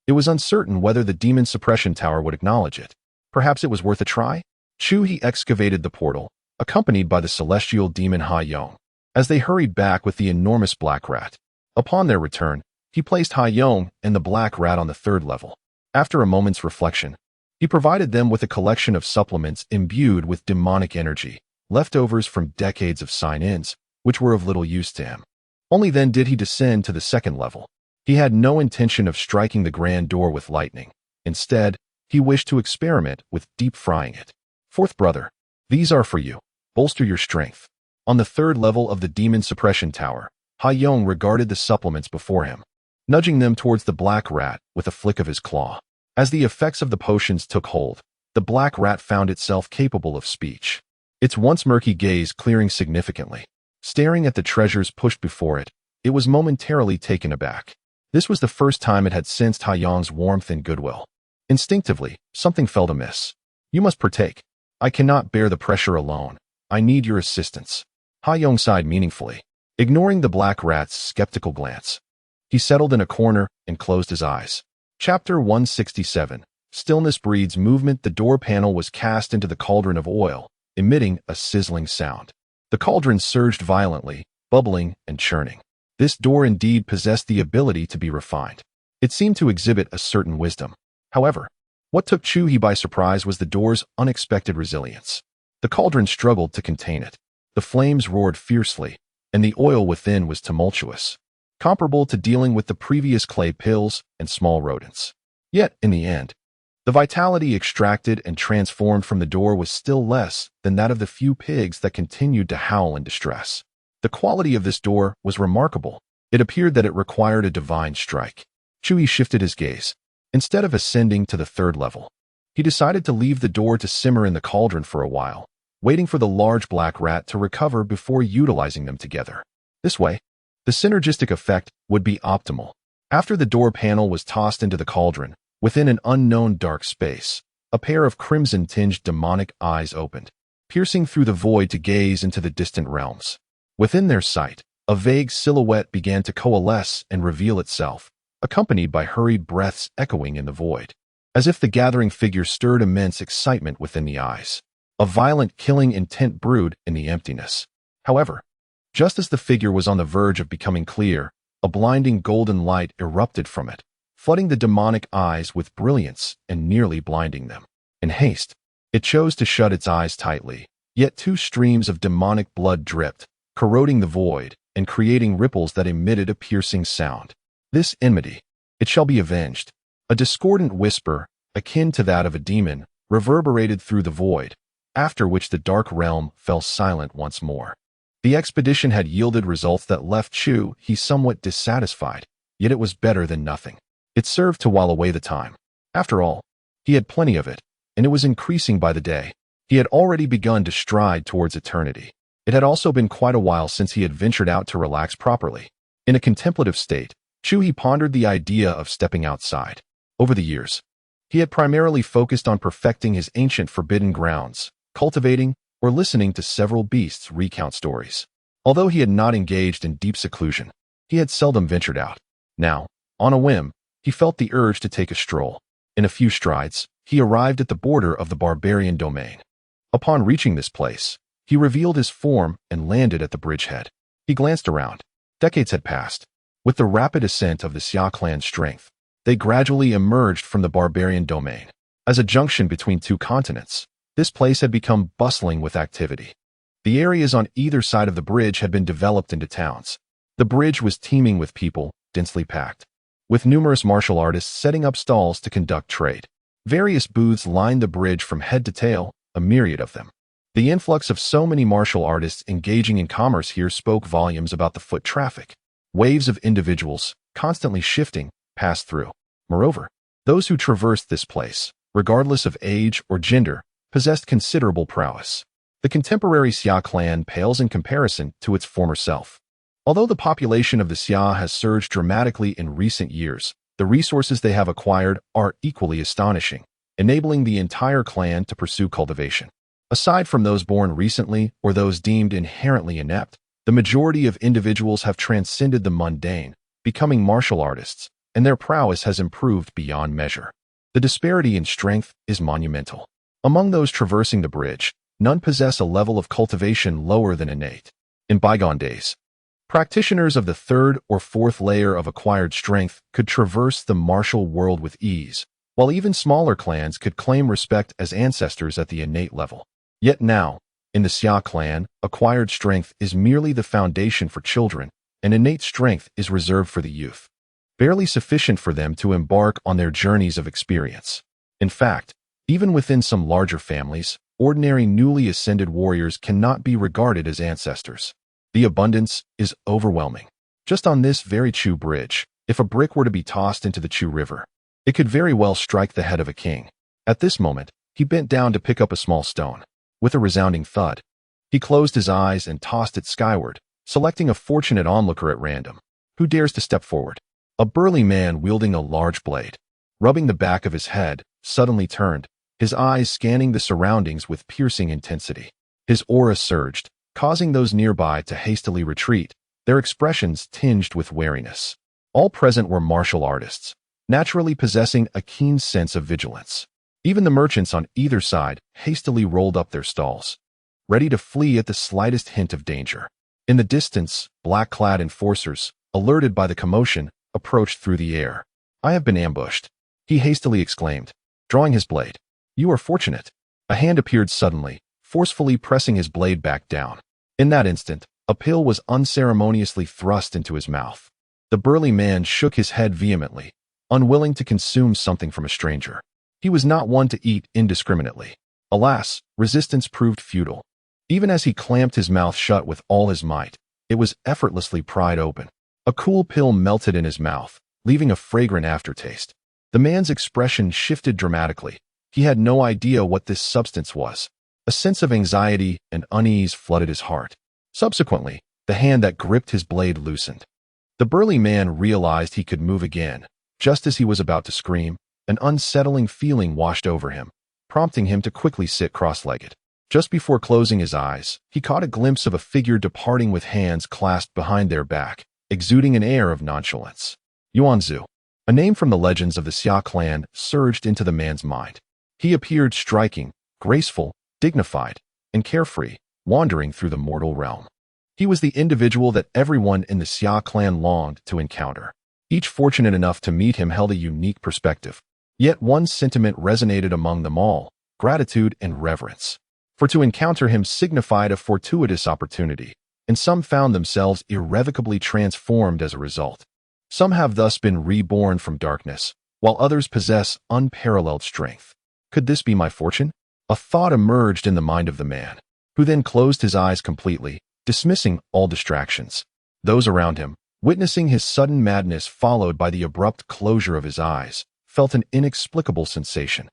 It was uncertain whether the demon suppression tower would acknowledge it. Perhaps it was worth a try? Chu He excavated the portal, accompanied by the celestial demon Dahuang, as they hurried back with the enormous black rat. Upon their return, he placed Dahuang and the black rat on the third level. After a moment's reflection, he provided them with a collection of supplements imbued with demonic energy, leftovers from decades of sign-ins, which were of little use to him. Only then did he descend to the second level. He had no intention of striking the grand door with lightning. Instead, he wished to experiment with deep-frying it. Fourth brother, these are for you. Bolster your strength. On the third level of the demon suppression tower, Dahuang regarded the supplements before him, nudging them towards the black rat with a flick of his claw. As the effects of the potions took hold, the black rat found itself capable of speech, its once murky gaze clearing significantly. Staring at the treasures pushed before it, it was momentarily taken aback. This was the first time it had sensed Dahuang's warmth and goodwill. Instinctively, something felt amiss. You must partake. I cannot bear the pressure alone. I need your assistance. Dahuang sighed meaningfully, ignoring the black rat's skeptical glance. He settled in a corner and closed his eyes. Chapter 167. Stillness breeds movement. The door panel was cast into the cauldron of oil, emitting a sizzling sound. The cauldron surged violently, bubbling and churning. This door indeed possessed the ability to be refined. It seemed to exhibit a certain wisdom. However, what took Chu He by surprise was the door's unexpected resilience. The cauldron struggled to contain it. The flames roared fiercely, and the oil within was tumultuous, comparable to dealing with the previous clay pills and small rodents. Yet, in the end, the vitality extracted and transformed from the door was still less than that of the few pigs that continued to howl in distress. The quality of this door was remarkable. It appeared that it required a divine strike. Chu He shifted his gaze. Instead of ascending to the third level, he decided to leave the door to simmer in the cauldron for a while, waiting for the large black rat to recover before utilizing them together. This way, the synergistic effect would be optimal. After the door panel was tossed into the cauldron, within an unknown dark space, a pair of crimson-tinged demonic eyes opened, piercing through the void to gaze into the distant realms. Within their sight, a vague silhouette began to coalesce and reveal itself, accompanied by hurried breaths echoing in the void, as if the gathering figure stirred immense excitement within the eyes. A violent killing intent brewed in the emptiness. However, just as the figure was on the verge of becoming clear, a blinding golden light erupted from it, flooding the demonic eyes with brilliance and nearly blinding them. In haste, it chose to shut its eyes tightly, yet two streams of demonic blood dripped, corroding the void and creating ripples that emitted a piercing sound. This enmity, it shall be avenged. A discordant whisper, akin to that of a demon, reverberated through the void, after which the dark realm fell silent once more. The expedition had yielded results that left Chu He somewhat dissatisfied, yet it was better than nothing. It served to while away the time. After all, he had plenty of it, and it was increasing by the day. He had already begun to stride towards eternity. It had also been quite a while since he had ventured out to relax properly. In a contemplative state, Chu He pondered the idea of stepping outside. Over the years, he had primarily focused on perfecting his ancient forbidden grounds, cultivating or listening to several beasts recount stories. Although he had not engaged in deep seclusion, he had seldom ventured out. Now, on a whim, he felt the urge to take a stroll. In a few strides, he arrived at the border of the barbarian domain. Upon reaching this place, he revealed his form and landed at the bridgehead. He glanced around. Decades had passed. With the rapid ascent of the Xia Clan's strength, they gradually emerged from the barbarian domain. As a junction between two continents, this place had become bustling with activity. The areas on either side of the bridge had been developed into towns. The bridge was teeming with people, densely packed, with numerous martial artists setting up stalls to conduct trade. Various booths lined the bridge from head to tail, a myriad of them. The influx of so many martial artists engaging in commerce here spoke volumes about the foot traffic. Waves of individuals, constantly shifting, passed through. Moreover, those who traversed this place, regardless of age or gender, possessed considerable prowess. The contemporary Xia Clan pales in comparison to its former self. Although the population of the Xia has surged dramatically in recent years, the resources they have acquired are equally astonishing, enabling the entire clan to pursue cultivation. Aside from those born recently or those deemed inherently inept, the majority of individuals have transcended the mundane, becoming martial artists, and their prowess has improved beyond measure. The disparity in strength is monumental. Among those traversing the bridge, none possess a level of cultivation lower than innate. In bygone days, practitioners of the third or fourth layer of acquired strength could traverse the martial world with ease, while even smaller clans could claim respect as ancestors at the innate level. Yet now, in the Xia Clan, acquired strength is merely the foundation for children, and innate strength is reserved for the youth, barely sufficient for them to embark on their journeys of experience. In fact, even within some larger families, ordinary newly ascended warriors cannot be regarded as ancestors. The abundance is overwhelming. Just on this very Chu bridge, if a brick were to be tossed into the Chu River, it could very well strike the head of a king. At this moment, he bent down to pick up a small stone. With a resounding thud, he closed his eyes and tossed it skyward, selecting a fortunate onlooker at random. Who dares to step forward? A burly man wielding a large blade, rubbing the back of his head, suddenly turned, his eyes scanning the surroundings with piercing intensity. His aura surged, causing those nearby to hastily retreat, their expressions tinged with wariness. All present were martial artists, naturally possessing a keen sense of vigilance. Even the merchants on either side hastily rolled up their stalls, ready to flee at the slightest hint of danger. In the distance, black-clad enforcers, alerted by the commotion, approached through the air. "I have been ambushed," he hastily exclaimed, drawing his blade. "You are fortunate." A hand appeared suddenly, forcefully pressing his blade back down. In that instant, a pill was unceremoniously thrust into his mouth. The burly man shook his head vehemently, unwilling to consume something from a stranger. He was not one to eat indiscriminately. Alas, resistance proved futile. Even as he clamped his mouth shut with all his might, it was effortlessly pried open. A cool pill melted in his mouth, leaving a fragrant aftertaste. The man's expression shifted dramatically. He had no idea what this substance was. A sense of anxiety and unease flooded his heart. Subsequently, the hand that gripped his blade loosened. The burly man realized he could move again. Just as he was about to scream, an unsettling feeling washed over him, prompting him to quickly sit cross-legged. Just before closing his eyes, he caught a glimpse of a figure departing with hands clasped behind their back, exuding an air of nonchalance. Yuanzu, a name from the legends of the Xia Clan, surged into the man's mind. He appeared striking, graceful, dignified, and carefree, wandering through the mortal realm. He was the individual that everyone in the Xia Clan longed to encounter. Each fortunate enough to meet him held a unique perspective. Yet one sentiment resonated among them all: gratitude and reverence. For to encounter him signified a fortuitous opportunity, and some found themselves irrevocably transformed as a result. Some have thus been reborn from darkness, while others possess unparalleled strength. Could this be my fortune? A thought emerged in the mind of the man, who then closed his eyes completely, dismissing all distractions. Those around him, witnessing his sudden madness followed by the abrupt closure of his eyes, felt an inexplicable sensation.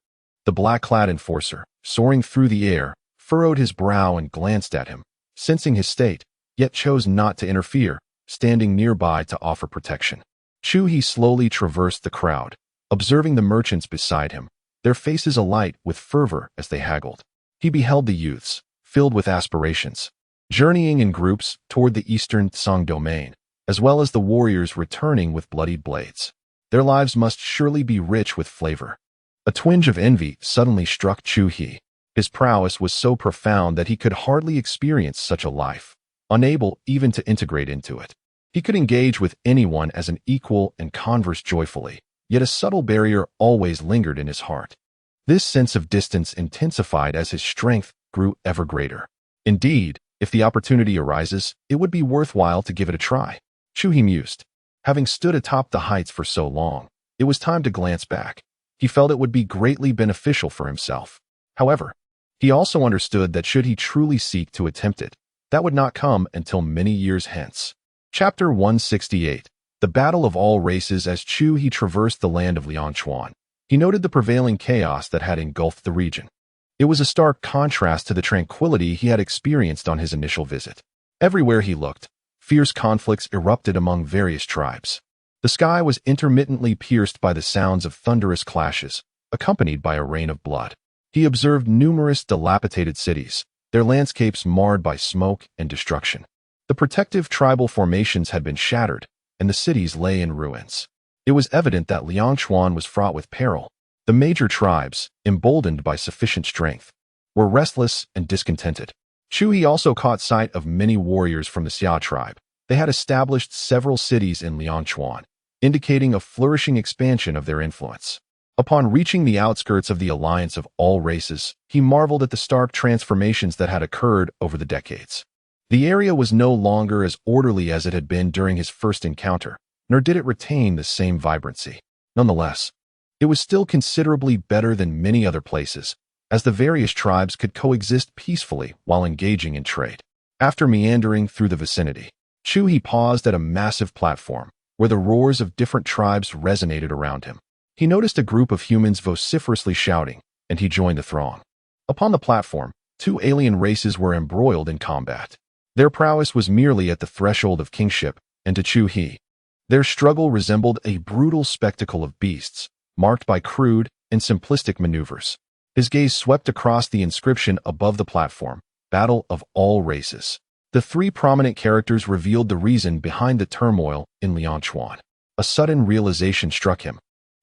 The black-clad enforcer, soaring through the air, furrowed his brow and glanced at him, sensing his state, yet chose not to interfere, standing nearby to offer protection. Chu He slowly traversed the crowd, observing the merchants beside him, their faces alight with fervor as they haggled. He beheld the youths, filled with aspirations, journeying in groups toward the eastern Tsang domain, as well as the warriors returning with bloodied blades. Their lives must surely be rich with flavor. A twinge of envy suddenly struck Chu He. His prowess was so profound that he could hardly experience such a life, unable even to integrate into it. He could engage with anyone as an equal and converse joyfully, yet a subtle barrier always lingered in his heart. This sense of distance intensified as his strength grew ever greater. Indeed, if the opportunity arises, it would be worthwhile to give it a try. Chu He mused. Having stood atop the heights for so long, it was time to glance back. He felt it would be greatly beneficial for himself. However, he also understood that should he truly seek to attempt it, that would not come until many years hence. Chapter 168. The Battle of All Races. As Chu He traversed the land of Liangchuan, he noted the prevailing chaos that had engulfed the region. It was a stark contrast to the tranquility he had experienced on his initial visit. Everywhere he looked, fierce conflicts erupted among various tribes. The sky was intermittently pierced by the sounds of thunderous clashes, accompanied by a rain of blood. He observed numerous dilapidated cities, their landscapes marred by smoke and destruction. The protective tribal formations had been shattered, and the cities lay in ruins. It was evident that Liangchuan was fraught with peril. The major tribes, emboldened by sufficient strength, were restless and discontented. Chu He also caught sight of many warriors from the Xia tribe. They had established several cities in Liangchuan, indicating a flourishing expansion of their influence. Upon reaching the outskirts of the alliance of all races, he marveled at the stark transformations that had occurred over the decades. The area was no longer as orderly as it had been during his first encounter, nor did it retain the same vibrancy. Nonetheless, it was still considerably better than many other places, as the various tribes could coexist peacefully while engaging in trade. After meandering through the vicinity, Chu He paused at a massive platform, where the roars of different tribes resonated around him. He noticed a group of humans vociferously shouting, and he joined the throng. Upon the platform, two alien races were embroiled in combat. Their prowess was merely at the threshold of kingship, and to Chu He, their struggle resembled a brutal spectacle of beasts, marked by crude and simplistic maneuvers. His gaze swept across the inscription above the platform, Battle of All Races. The three prominent characters revealed the reason behind the turmoil in Liangchuan. A sudden realization struck him.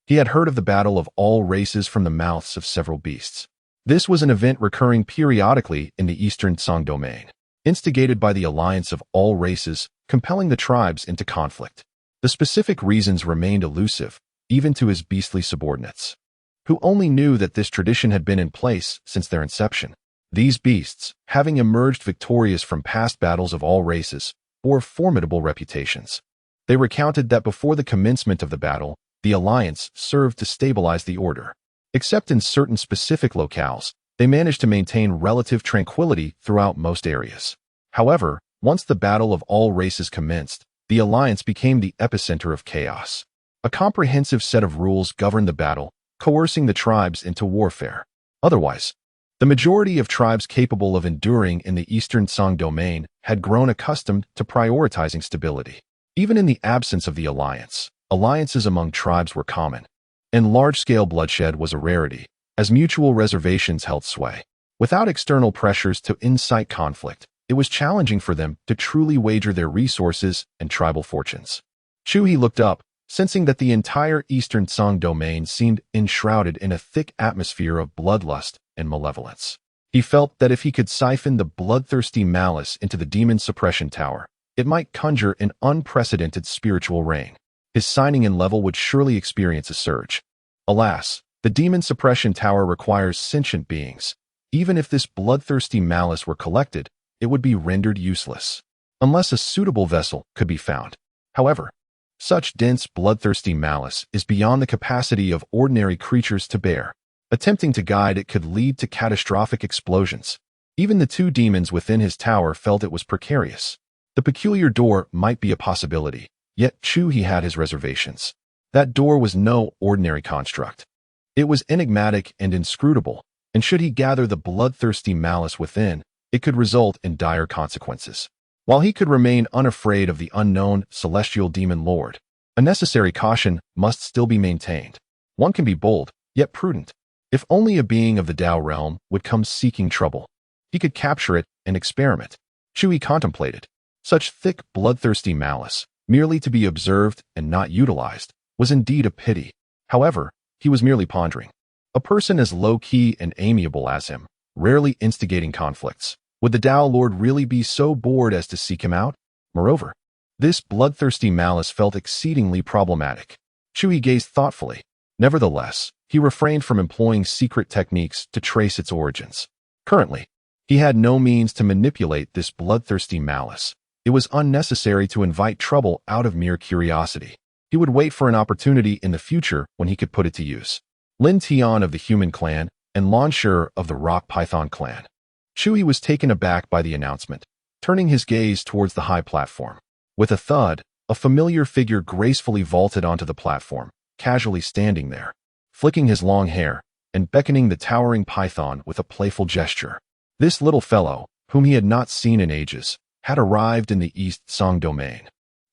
He had heard of the Battle of All Races from the mouths of several beasts. This was an event recurring periodically in the eastern Tsang domain, instigated by the alliance of all races, compelling the tribes into conflict. The specific reasons remained elusive, even to his beastly subordinates, who only knew that this tradition had been in place since their inception. These beasts, having emerged victorious from past battles of all races, bore formidable reputations. They recounted that before the commencement of the battle, the alliance served to stabilize the order. Except in certain specific locales, they managed to maintain relative tranquility throughout most areas. However, once the battle of all races commenced, the alliance became the epicenter of chaos. A comprehensive set of rules governed the battle, coercing the tribes into warfare. Otherwise, the majority of tribes capable of enduring in the eastern Song domain had grown accustomed to prioritizing stability. Even in the absence of the alliance, alliances among tribes were common, and large-scale bloodshed was a rarity, as mutual reservations held sway. Without external pressures to incite conflict, it was challenging for them to truly wager their resources and tribal fortunes. Chu He looked up, sensing that the entire eastern Song domain seemed enshrouded in a thick atmosphere of bloodlust and malevolence. He felt that if he could siphon the bloodthirsty malice into the demon suppression tower, it might conjure an unprecedented spiritual reign. His signing in level would surely experience a surge. Alas, the demon suppression tower requires sentient beings. Even if this bloodthirsty malice were collected, it would be rendered useless, unless a suitable vessel could be found. However, such dense bloodthirsty malice is beyond the capacity of ordinary creatures to bear. Attempting to guide it could lead to catastrophic explosions. Even the two demons within his tower felt it was precarious. The peculiar door might be a possibility, yet Chu He had his reservations. That door was no ordinary construct. It was enigmatic and inscrutable, and should he gather the bloodthirsty malice within, it could result in dire consequences. While he could remain unafraid of the unknown celestial demon lord, a necessary caution must still be maintained. One can be bold, yet prudent. If only a being of the Tao realm would come seeking trouble, he could capture it and experiment. Chu He contemplated. Such thick, bloodthirsty malice, merely to be observed and not utilized, was indeed a pity. However, he was merely pondering. A person as low-key and amiable as him, rarely instigating conflicts, would the Tao Lord really be so bored as to seek him out? Moreover, this bloodthirsty malice felt exceedingly problematic. Chu He gazed thoughtfully. Nevertheless, he refrained from employing secret techniques to trace its origins. Currently, he had no means to manipulate this bloodthirsty malice. It was unnecessary to invite trouble out of mere curiosity. He would wait for an opportunity in the future when he could put it to use. Lin Tian of the Human Clan and Lan Shi of the Rock Python Clan. Chu He was taken aback by the announcement, turning his gaze towards the high platform. With a thud, a familiar figure gracefully vaulted onto the platform, casually standing there, flicking his long hair and beckoning the towering python with a playful gesture. This little fellow, whom he had not seen in ages, had arrived in the East Song domain.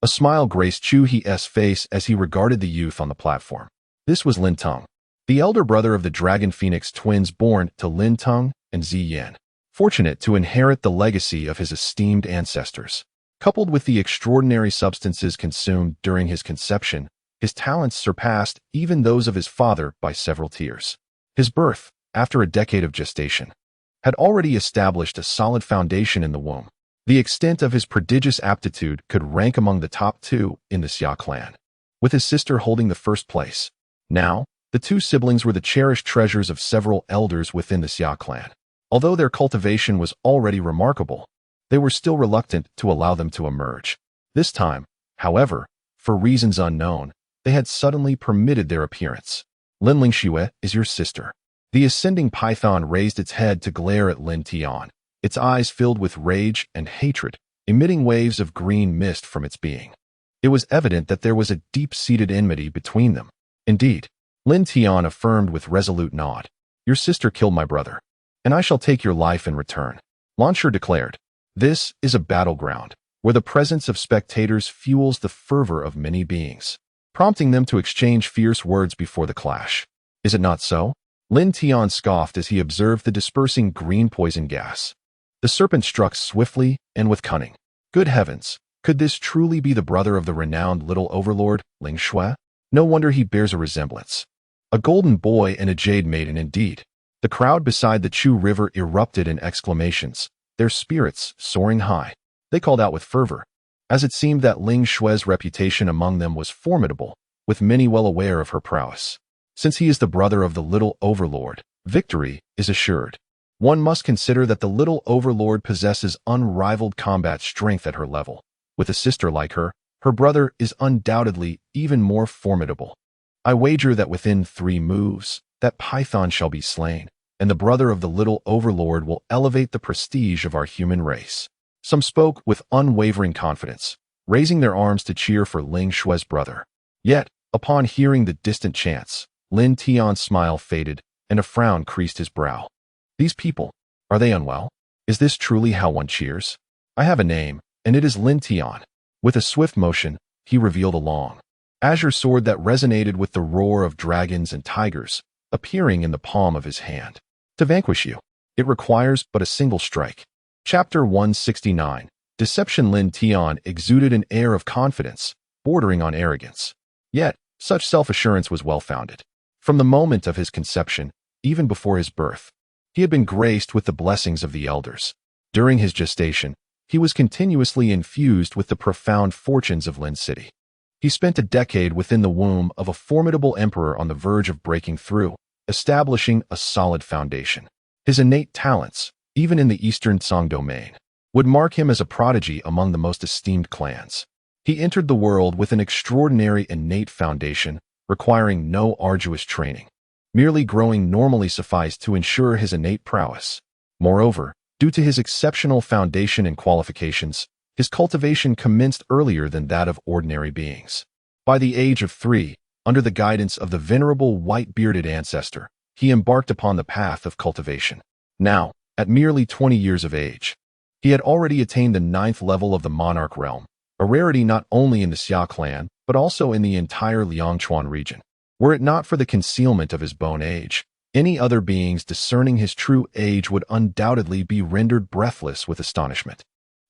A smile graced Chu He's face as he regarded the youth on the platform. This was Lin Teng, the elder brother of the Dragon Phoenix twins born to Lin Teng and Zi Yan, fortunate to inherit the legacy of his esteemed ancestors. Coupled with the extraordinary substances consumed during his conception, his talents surpassed even those of his father by several tiers. His birth, after a decade of gestation, had already established a solid foundation in the womb. The extent of his prodigious aptitude could rank among the top two in the Xia Clan, with his sister holding the first place. Now, the two siblings were the cherished treasures of several elders within the Xia Clan. Although their cultivation was already remarkable, they were still reluctant to allow them to emerge. This time, however, for reasons unknown, they had suddenly permitted their appearance. Lin Lingxue is your sister. The ascending python raised its head to glare at Lin Tian, its eyes filled with rage and hatred, emitting waves of green mist from its being. It was evident that there was a deep-seated enmity between them. Indeed, Lin Tian affirmed with resolute nod, "Your sister killed my brother, and I shall take your life in return." Lan Shi declared, "This is a battleground, where the presence of spectators fuels the fervor of many beings, prompting them to exchange fierce words before the clash. Is it not so?" Lin Tian scoffed as he observed the dispersing green poison gas. The serpent struck swiftly and with cunning. Good heavens, could this truly be the brother of the renowned little overlord, Ling Shui? No wonder he bears a resemblance. A golden boy and a jade maiden indeed. The crowd beside the Chu River erupted in exclamations, their spirits soaring high. They called out with fervor, as it seemed that Ling Shui's reputation among them was formidable, with many well aware of her prowess. Since he is the brother of the little overlord, victory is assured. One must consider that the little overlord possesses unrivaled combat strength at her level. With a sister like her, her brother is undoubtedly even more formidable. I wager that within 3 moves, that python shall be slain, and the brother of the little overlord will elevate the prestige of our human race." Some spoke with unwavering confidence, raising their arms to cheer for Ling Xue's brother. Yet, upon hearing the distant chants, Lin Tian's smile faded, and a frown creased his brow. These people, are they unwell? Is this truly how one cheers? I have a name, and it is Lin Tian. With a swift motion, he revealed a long, azure sword that resonated with the roar of dragons and tigers, appearing in the palm of his hand. To vanquish you, it requires but a single strike. Chapter 169. Deception. Lin Tian exuded an air of confidence, bordering on arrogance. Yet, such self-assurance was well-founded. From the moment of his conception, even before his birth, he had been graced with the blessings of the elders. During his gestation, he was continuously infused with the profound fortunes of Lin City. He spent a decade within the womb of a formidable emperor on the verge of breaking through, establishing a solid foundation. His innate talents, even in the Eastern Song domain, would mark him as a prodigy among the most esteemed clans. He entered the world with an extraordinary innate foundation, requiring no arduous training. Merely growing normally sufficed to ensure his innate prowess. Moreover, due to his exceptional foundation and qualifications, his cultivation commenced earlier than that of ordinary beings. By the age of 3, under the guidance of the venerable white-bearded ancestor, he embarked upon the path of cultivation. Now, at merely 20 years of age, he had already attained the 9th level of the monarch realm, a rarity not only in the Xia Clan, but also in the entire Liangchuan region. Were it not for the concealment of his bone age, any other beings discerning his true age would undoubtedly be rendered breathless with astonishment.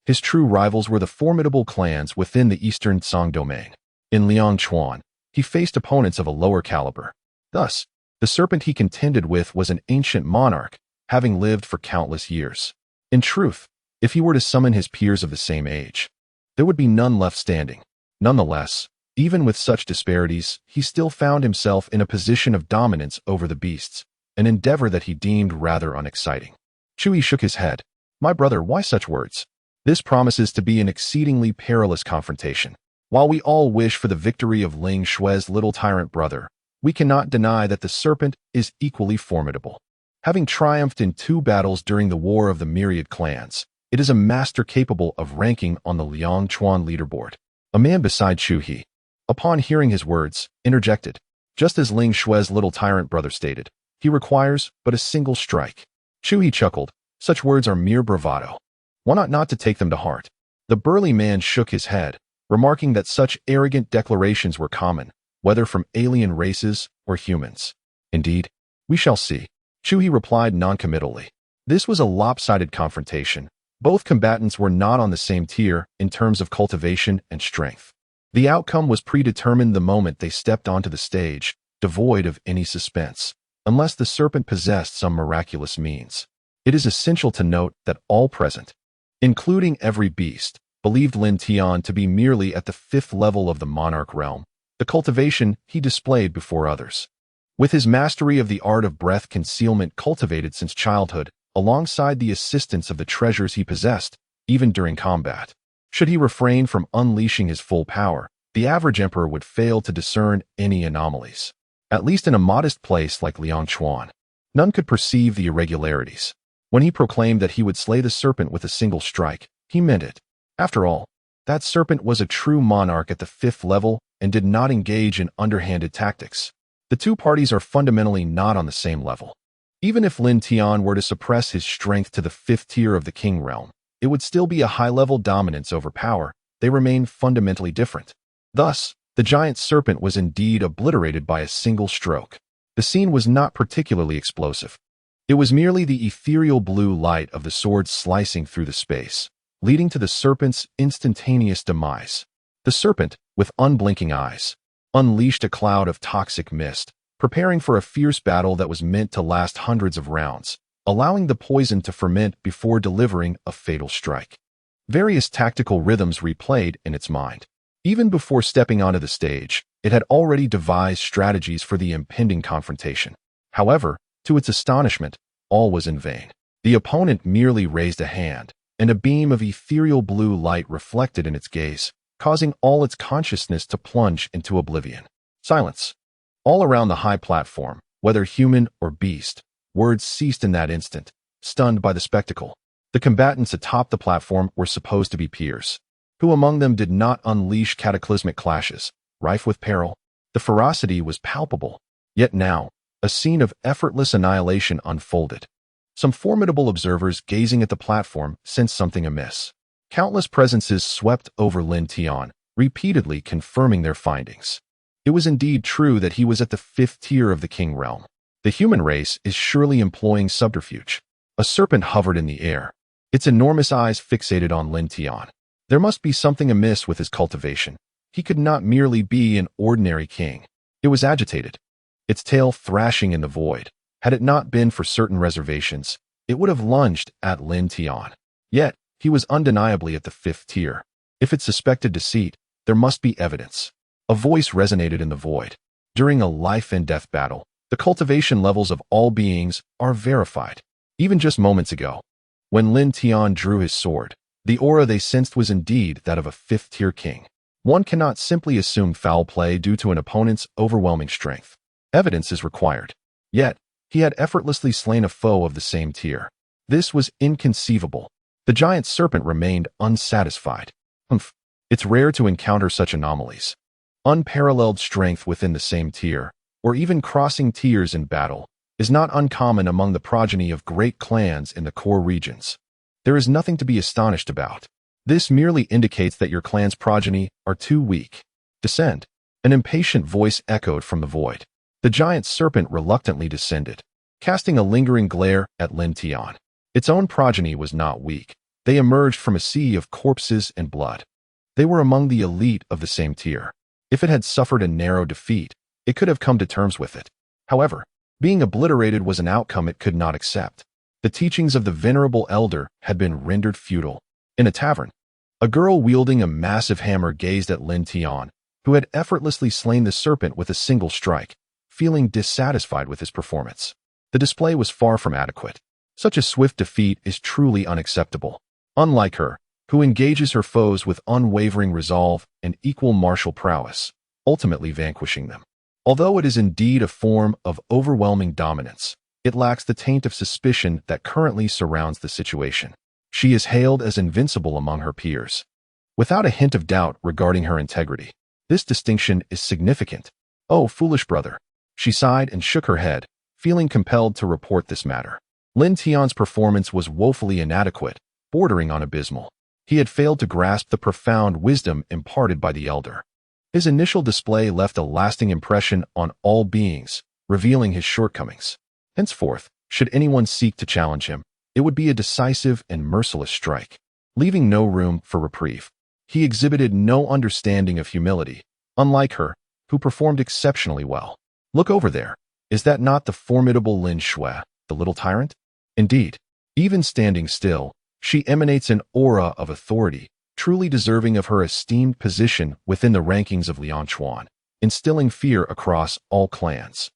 His true rivals were the formidable clans within the Eastern Song domain. In Liangchuan, he faced opponents of a lower caliber. Thus, the serpent he contended with was an ancient monarch, having lived for countless years. In truth, if he were to summon his peers of the same age, there would be none left standing. Nonetheless, even with such disparities, he still found himself in a position of dominance over the beasts, an endeavor that he deemed rather unexciting. Chu He shook his head. "My brother, why such words? This promises to be an exceedingly perilous confrontation. While we all wish for the victory of Ling Xue's little tyrant brother, we cannot deny that the serpent is equally formidable. Having triumphed in 2 battles during the War of the Myriad Clans, it is a master capable of ranking on the Liangchuan leaderboard." A man beside Chu He, upon hearing his words, interjected. Just as Ling Xue's little tyrant brother stated, he requires but a single strike. Chu He chuckled. Such words are mere bravado. One ought not to take them to heart. The burly man shook his head, remarking that such arrogant declarations were common, whether from alien races or humans. Indeed, we shall see. Chu He replied noncommittally. This was a lopsided confrontation. Both combatants were not on the same tier in terms of cultivation and strength. The outcome was predetermined the moment they stepped onto the stage, devoid of any suspense, unless the serpent possessed some miraculous means. It is essential to note that all present, including every beast, believed Lin Tian to be merely at the 5th level of the monarch realm, the cultivation he displayed before others. With his mastery of the art of breath concealment cultivated since childhood, alongside the assistance of the treasures he possessed, even during combat, should he refrain from unleashing his full power, the average emperor would fail to discern any anomalies. At least in a modest place like Liangchuan, none could perceive the irregularities. When he proclaimed that he would slay the serpent with a single strike, he meant it. After all, that serpent was a true monarch at the 5th level and did not engage in underhanded tactics. The 2 parties are fundamentally not on the same level. Even if Lin Tian were to suppress his strength to the 5th tier of the king realm, it would still be a high-level dominance over power. They remain fundamentally different. Thus, the giant serpent was indeed obliterated by a single stroke. The scene was not particularly explosive. It was merely the ethereal blue light of the sword slicing through the space, leading to the serpent's instantaneous demise. The serpent, with unblinking eyes, unleashed a cloud of toxic mist, preparing for a fierce battle that was meant to last hundreds of rounds, allowing the poison to ferment before delivering a fatal strike. Various tactical rhythms replayed in its mind. Even before stepping onto the stage, it had already devised strategies for the impending confrontation. However, to its astonishment, all was in vain. The opponent merely raised a hand, and a beam of ethereal blue light reflected in its gaze, causing all its consciousness to plunge into oblivion. Silence. All around the high platform, whether human or beast, words ceased in that instant, stunned by the spectacle. The combatants atop the platform were supposed to be peers. Who among them did not unleash cataclysmic clashes, rife with peril? The ferocity was palpable. Yet now, a scene of effortless annihilation unfolded. Some formidable observers gazing at the platform sensed something amiss. Countless presences swept over Lin Tian, repeatedly confirming their findings. It was indeed true that he was at the 5th tier of the king realm. The human race is surely employing subterfuge. A serpent hovered in the air, its enormous eyes fixated on Lin Tian. There must be something amiss with his cultivation. He could not merely be an ordinary king. It was agitated, its tail thrashing in the void. Had it not been for certain reservations, it would have lunged at Lin Tian. Yet, he was undeniably at the 5th tier. If it suspected deceit, there must be evidence. A voice resonated in the void. During a life-and-death battle, the cultivation levels of all beings are verified. Even just moments ago, when Lin Tian drew his sword, the aura they sensed was indeed that of a 5th-tier king. One cannot simply assume foul play due to an opponent's overwhelming strength. Evidence is required. Yet, he had effortlessly slain a foe of the same tier. This was inconceivable. The giant serpent remained unsatisfied. It's rare to encounter such anomalies. Unparalleled strength within the same tier, or even crossing tiers in battle, is not uncommon among the progeny of great clans in the core regions. There is nothing to be astonished about. This merely indicates that your clan's progeny are too weak. Descend. An impatient voice echoed from the void. The giant serpent reluctantly descended, casting a lingering glare at Lin Tian. Its own progeny was not weak. They emerged from a sea of corpses and blood. They were among the elite of the same tier. If it had suffered a narrow defeat, it could have come to terms with it. However, being obliterated was an outcome it could not accept. The teachings of the venerable elder had been rendered futile. In a tavern, a girl wielding a massive hammer gazed at Lin Tian, who had effortlessly slain the serpent with a single strike, feeling dissatisfied with his performance. The display was far from adequate. Such a swift defeat is truly unacceptable. Unlike her, who engages her foes with unwavering resolve and equal martial prowess, ultimately vanquishing them. Although it is indeed a form of overwhelming dominance, it lacks the taint of suspicion that currently surrounds the situation. She is hailed as invincible among her peers, without a hint of doubt regarding her integrity. This distinction is significant. Oh, foolish brother. She sighed and shook her head, feeling compelled to report this matter. Lin Tian's performance was woefully inadequate, bordering on abysmal. He had failed to grasp the profound wisdom imparted by the elder. His initial display left a lasting impression on all beings, revealing his shortcomings. Henceforth, should anyone seek to challenge him, it would be a decisive and merciless strike, leaving no room for reprieve. He exhibited no understanding of humility, unlike her, who performed exceptionally well. Look over there. Is that not the formidable Lin Shui, the little tyrant? Indeed, even standing still, she emanates an aura of authority, truly deserving of her esteemed position within the rankings of Lianchuan, instilling fear across all clans.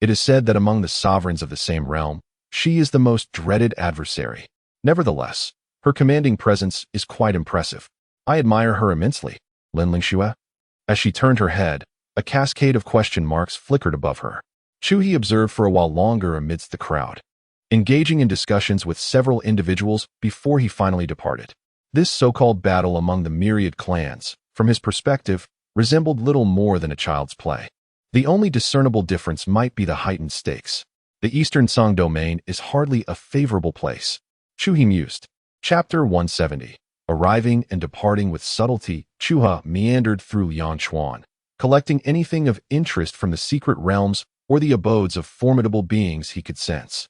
It is said that among the sovereigns of the same realm, she is the most dreaded adversary. Nevertheless, her commanding presence is quite impressive. I admire her immensely, Lin Lingshui. As she turned her head, a cascade of question marks flickered above her. Chu He observed for a while longer amidst the crowd, engaging in discussions with several individuals before he finally departed. This so-called battle among the myriad clans, from his perspective, resembled little more than a child's play. The only discernible difference might be the heightened stakes. The Eastern Song domain is hardly a favorable place. Chu He mused. Chapter 170. Arriving and departing with subtlety, Chu He meandered through Lianchuan, collecting anything of interest from the secret realms or the abodes of formidable beings he could sense.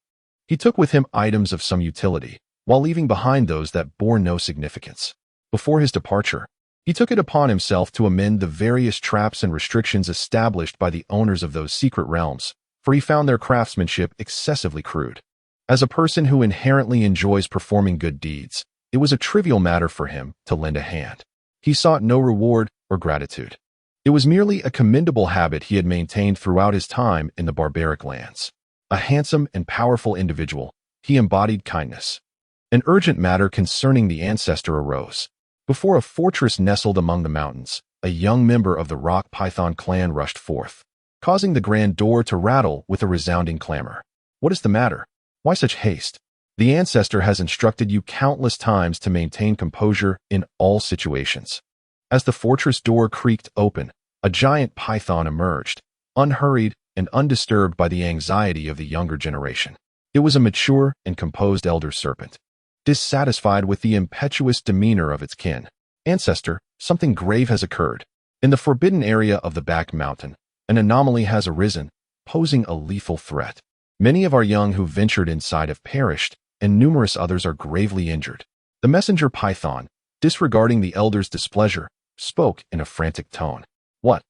He took with him items of some utility, while leaving behind those that bore no significance. Before his departure, he took it upon himself to amend the various traps and restrictions established by the owners of those secret realms, for he found their craftsmanship excessively crude. As a person who inherently enjoys performing good deeds, it was a trivial matter for him to lend a hand. He sought no reward or gratitude. It was merely a commendable habit he had maintained throughout his time in the barbaric lands. A handsome and powerful individual, he embodied kindness. An urgent matter concerning the ancestor arose. Before a fortress nestled among the mountains, a young member of the Rock Python clan rushed forth. causing the grand door to rattle with a resounding clamor. What is the matter? Why such haste? The ancestor has instructed you countless times to maintain composure in all situations. As the fortress door creaked open, a giant python emerged, unhurried and undisturbed by the anxiety of the younger generation. It was a mature and composed elder serpent, dissatisfied with the impetuous demeanor of its kin. Ancestor, something grave has occurred. In the forbidden area of the back mountain, an anomaly has arisen, posing a lethal threat. Many of our young who ventured inside have perished, and numerous others are gravely injured. The messenger python, disregarding the elder's displeasure, spoke in a frantic tone. What?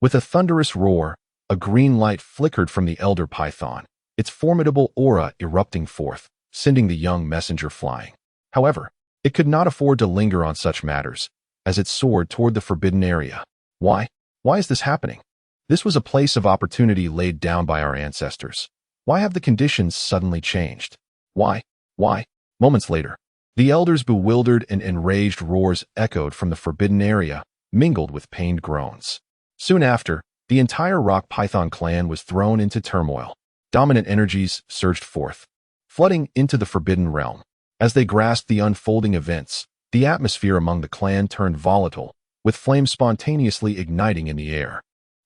With a thunderous roar, a green light flickered from the elder python, its formidable aura erupting forth, sending the young messenger flying. However, it could not afford to linger on such matters, as it soared toward the forbidden area. Why? Why is this happening? This was a place of opportunity laid down by our ancestors. Why have the conditions suddenly changed? Why? Why? Moments later, the elder's bewildered and enraged roars echoed from the forbidden area, mingled with pained groans. Soon after, the entire rock python clan was thrown into turmoil. Dominant energies surged forth, flooding into the forbidden realm. As they grasped the unfolding events, the atmosphere among the clan turned volatile, with flames spontaneously igniting in the air.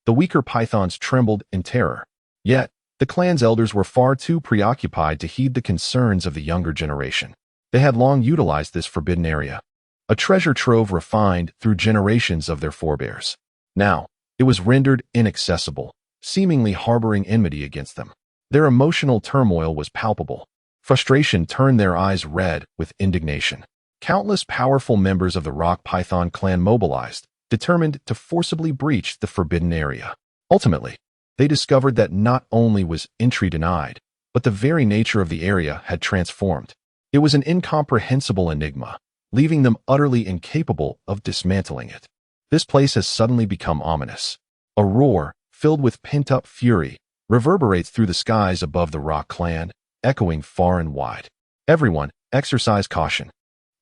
The weaker pythons trembled in terror. Yet, the clan's elders were far too preoccupied to heed the concerns of the younger generation. They had long utilized this forbidden area, a treasure trove refined through generations of their forebears. Now, it was rendered inaccessible, seemingly harboring enmity against them. Their emotional turmoil was palpable. Frustration turned their eyes red with indignation. Countless powerful members of the rock python clan mobilized, determined to forcibly breach the forbidden area. Ultimately, they discovered that not only was entry denied, but the very nature of the area had transformed. It was an incomprehensible enigma, leaving them utterly incapable of dismantling it. This place has suddenly become ominous. A roar, filled with pent-up fury, reverberates through the skies above the rock clan, echoing far and wide. Everyone, exercise caution.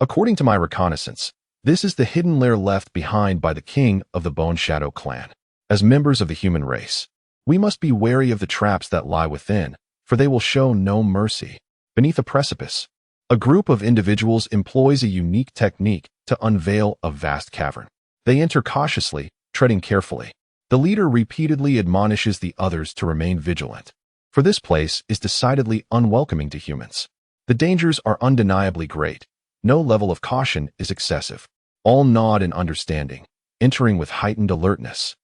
According to my reconnaissance, this is the hidden lair left behind by the king of the Bone Shadow clan. As members of the human race, we must be wary of the traps that lie within, for they will show no mercy. Beneath a precipice, a group of individuals employs a unique technique to unveil a vast cavern. They enter cautiously, treading carefully. The leader repeatedly admonishes the others to remain vigilant, for this place is decidedly unwelcoming to humans. The dangers are undeniably great. No level of caution is excessive. All nod in understanding, entering with heightened alertness,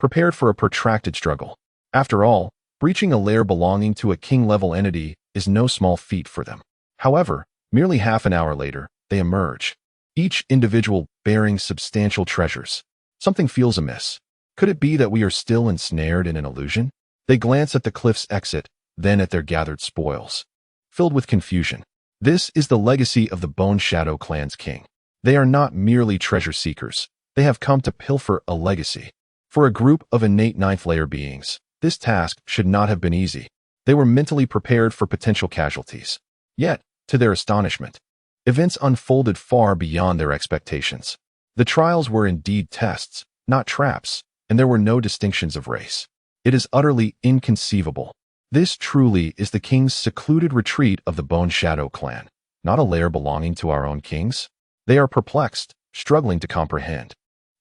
prepared for a protracted struggle. After all, breaching a lair belonging to a king-level entity is no small feat for them. However, merely half an hour later, they emerge, each individual bearing substantial treasures. Something feels amiss. Could it be that we are still ensnared in an illusion? They glance at the cliff's exit, then at their gathered spoils, filled with confusion. This is the legacy of the Bone Shadow clan's king. They are not merely treasure seekers. They have come to pilfer a legacy. For a group of innate ninth-layer beings, this task should not have been easy. They were mentally prepared for potential casualties. Yet, to their astonishment, events unfolded far beyond their expectations. The trials were indeed tests, not traps, and there were no distinctions of race. It is utterly inconceivable. This truly is the king's secluded retreat of the Bone Shadow clan, not a lair belonging to our own kings. They are perplexed, struggling to comprehend.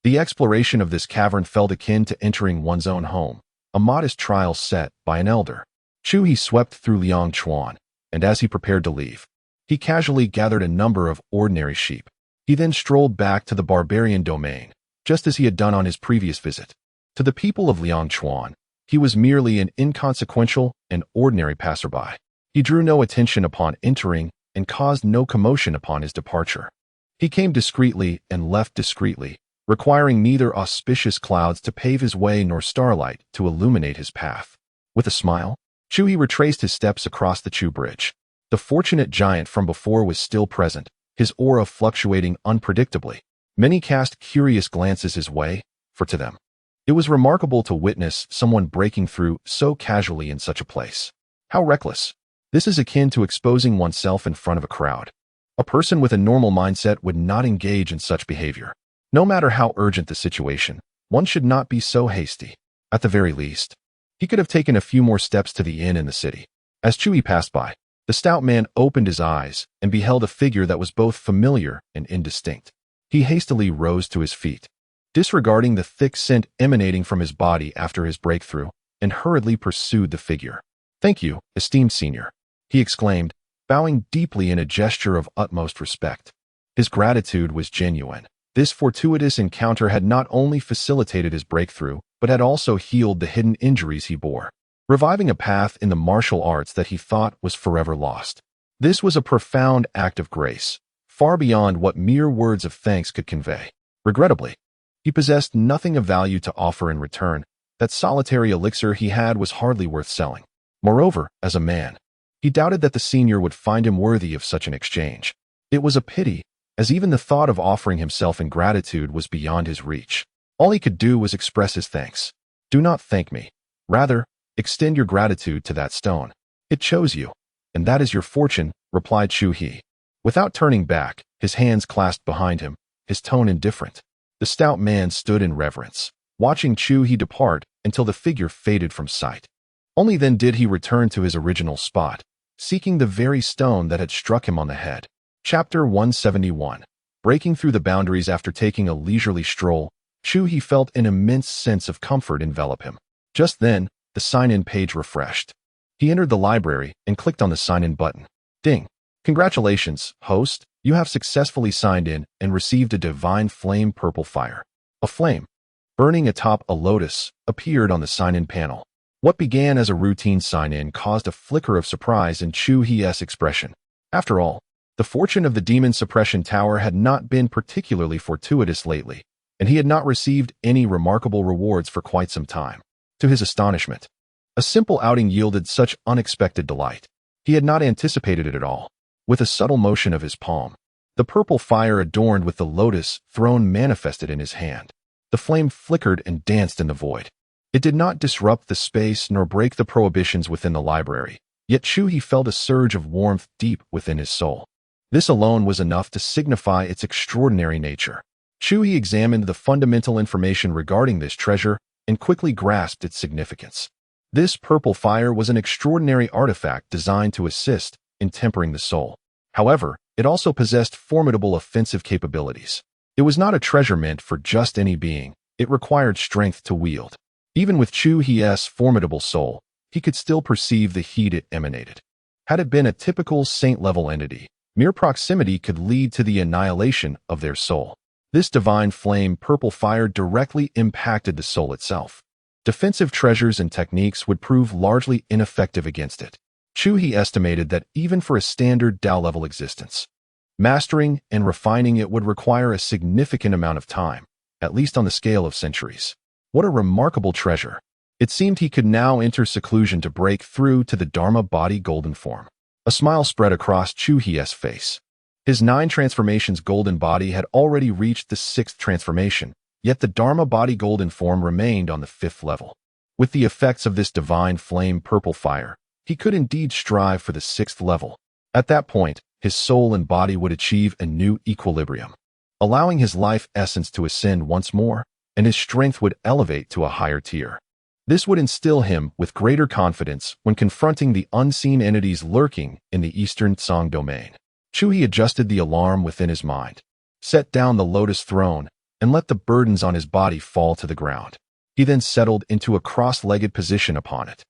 The exploration of this cavern felt akin to entering one's own home, a modest trial set by an elder. Chu He swept through Liangchuan, and as he prepared to leave, he casually gathered a number of ordinary sheep. He then strolled back to the barbarian domain, just as he had done on his previous visit. To the people of Liangchuan, he was merely an inconsequential and ordinary passerby. He drew no attention upon entering and caused no commotion upon his departure. He came discreetly and left discreetly, requiring neither auspicious clouds to pave his way nor starlight to illuminate his path. With a smile, Chu He retraced his steps across the Chu Bridge. The fortunate giant from before was still present, his aura fluctuating unpredictably. Many cast curious glances his way, for to them, it was remarkable to witness someone breaking through so casually in such a place. How reckless! This is akin to exposing oneself in front of a crowd. A person with a normal mindset would not engage in such behavior. No matter how urgent the situation, one should not be so hasty. At the very least, He could have taken a few more steps to the inn in the city. As Chu He passed by, the stout man opened his eyes and beheld a figure that was both familiar and indistinct. He hastily rose to his feet, disregarding the thick scent emanating from his body after his breakthrough, and hurriedly pursued the figure. "Thank you, esteemed senior," he exclaimed, bowing deeply in a gesture of utmost respect. His gratitude was genuine. This fortuitous encounter had not only facilitated his breakthrough, but had also healed the hidden injuries he bore, reviving a path in the martial arts that he thought was forever lost. This was a profound act of grace, far beyond what mere words of thanks could convey. Regrettably, he possessed nothing of value to offer in return. That solitary elixir he had was hardly worth selling. Moreover, as a man, he doubted that the senior would find him worthy of such an exchange. It was a pity, as even the thought of offering himself in gratitude was beyond his reach. All he could do was express his thanks. "Do not thank me. Rather, extend your gratitude to that stone. It chose you, and that is your fortune," replied Chu He. Without turning back, his hands clasped behind him, his tone indifferent. The stout man stood in reverence, watching Chu He depart until the figure faded from sight. Only then did he return to his original spot, seeking the very stone that had struck him on the head. Chapter 171. Breaking through the boundaries after taking a leisurely stroll, Chu He felt an immense sense of comfort envelop him. Just then, the sign-in page refreshed. He entered the library and clicked on the sign-in button. Ding! "Congratulations, host. You have successfully signed in and received a divine flame purple fire." A flame, burning atop a lotus, appeared on the sign-in panel. What began as a routine sign-in caused a flicker of surprise in Chu He's expression. After all, the fortune of the Demon Suppression Tower had not been particularly fortuitous lately, and he had not received any remarkable rewards for quite some time. To his astonishment, a simple outing yielded such unexpected delight. He had not anticipated it at all. With a subtle motion of his palm, the purple fire adorned with the lotus throne manifested in his hand. The flame flickered and danced in the void. It did not disrupt the space nor break the prohibitions within the library, yet Chu He felt a surge of warmth deep within his soul. This alone was enough to signify its extraordinary nature. Chu He examined the fundamental information regarding this treasure and quickly grasped its significance. This purple fire was an extraordinary artifact designed to assist in tempering the soul. However, it also possessed formidable offensive capabilities. It was not a treasure meant for just any being. It required strength to wield. Even with Chu He's formidable soul, he could still perceive the heat it emanated. Had it been a typical saint-level entity, mere proximity could lead to the annihilation of their soul. This divine flame purple fire directly impacted the soul itself. Defensive treasures and techniques would prove largely ineffective against it. Chu He estimated that even for a standard Tao-level existence, mastering and refining it would require a significant amount of time, at least on the scale of centuries. What a remarkable treasure! It seemed he could now enter seclusion to break through to the Dharma-Body Golden Form. A smile spread across Chu He's face. His 9 transformations golden body had already reached the 6th transformation, yet the Dharma-Body Golden Form remained on the 5th level. With the effects of this divine flame purple fire, he could indeed strive for the 6th level. At that point, his soul and body would achieve a new equilibrium, allowing his life essence to ascend once more, and his strength would elevate to a higher tier. This would instill him with greater confidence when confronting the unseen entities lurking in the Eastern Tsang domain. Chu He adjusted the alarm within his mind, set down the lotus throne, and let the burdens on his body fall to the ground. He then settled into a cross-legged position upon it.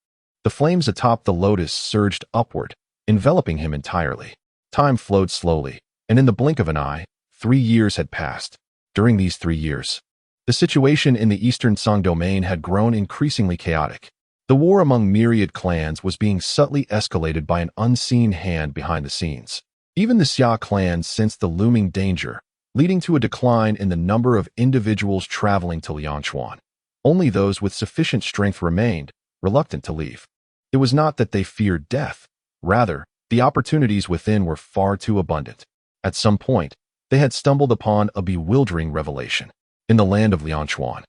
The flames atop the lotus surged upward, enveloping him entirely. Time flowed slowly, and in the blink of an eye, 3 years had passed. During these 3 years, the situation in the Eastern Tsang domain had grown increasingly chaotic. The war among myriad clans was being subtly escalated by an unseen hand behind the scenes. Even the Xia Clan sensed the looming danger, leading to a decline in the number of individuals traveling to Liangshuan. Only those with sufficient strength remained, reluctant to leave. It was not that they feared death. Rather, the opportunities within were far too abundant. At some point, they had stumbled upon a bewildering revelation. In the land of Liangshuan,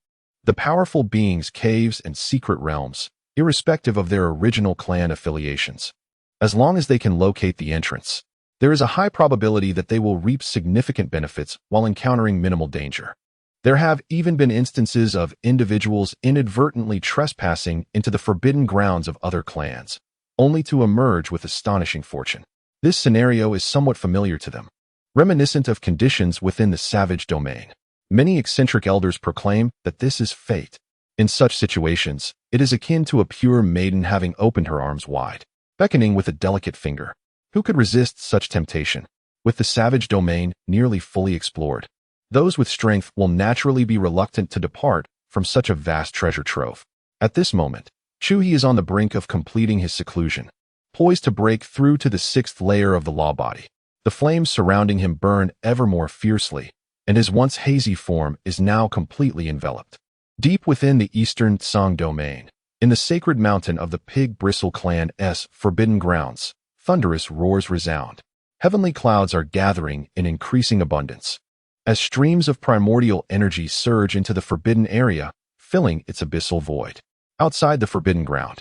the powerful beings' caves and secret realms, irrespective of their original clan affiliations. As long as they can locate the entrance, there is a high probability that they will reap significant benefits while encountering minimal danger. There have even been instances of individuals inadvertently trespassing into the forbidden grounds of other clans, only to emerge with astonishing fortune. This scenario is somewhat familiar to them, reminiscent of conditions within the savage domain. Many eccentric elders proclaim that this is fate. In such situations, it is akin to a pure maiden having opened her arms wide, beckoning with a delicate finger. Who could resist such temptation? With the savage domain nearly fully explored, those with strength will naturally be reluctant to depart from such a vast treasure trove. At this moment, Chu He is on the brink of completing his seclusion, poised to break through to the sixth layer of the law body. The flames surrounding him burn ever more fiercely, and his once hazy form is now completely enveloped. Deep within the eastern Tsang domain, in the sacred mountain of the Pig Bristle Clan's forbidden grounds, thunderous roars resound. Heavenly clouds are gathering in increasing abundance, as streams of primordial energy surge into the forbidden area, filling its abyssal void. Outside the forbidden ground,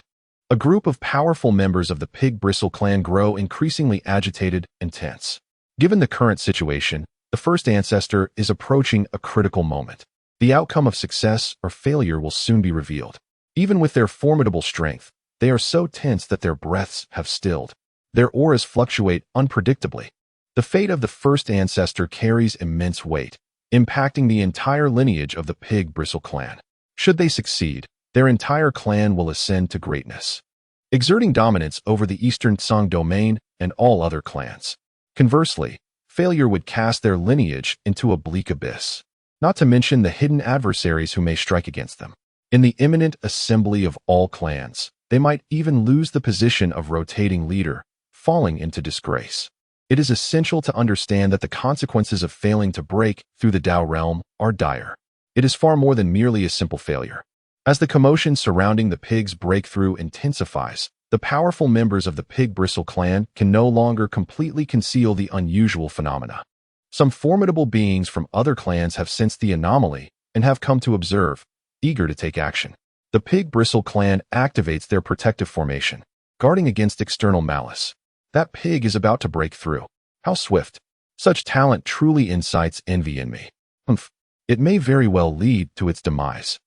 a group of powerful members of the Pig Bristle Clan grow increasingly agitated and tense. Given the current situation, the first ancestor is approaching a critical moment. The outcome of success or failure will soon be revealed. Even with their formidable strength, they are so tense that their breaths have stilled. Their auras fluctuate unpredictably. The fate of the first ancestor carries immense weight, impacting the entire lineage of the Pig Bristle Clan. Should they succeed, their entire clan will ascend to greatness, exerting dominance over the Eastern Tsang domain and all other clans. Conversely, failure would cast their lineage into a bleak abyss, not to mention the hidden adversaries who may strike against them. In the imminent assembly of all clans, they might even lose the position of rotating leader, falling into disgrace. It is essential to understand that the consequences of failing to break through the Tao realm are dire. It is far more than merely a simple failure. As the commotion surrounding the pig's breakthrough intensifies, the powerful members of the Pig Bristle Clan can no longer completely conceal the unusual phenomena. Some formidable beings from other clans have sensed the anomaly and have come to observe, eager to take action. The Pig Bristle Clan activates their protective formation, guarding against external malice. That pig is about to break through. How swift! Such talent truly incites envy in me. It may very well lead to its demise.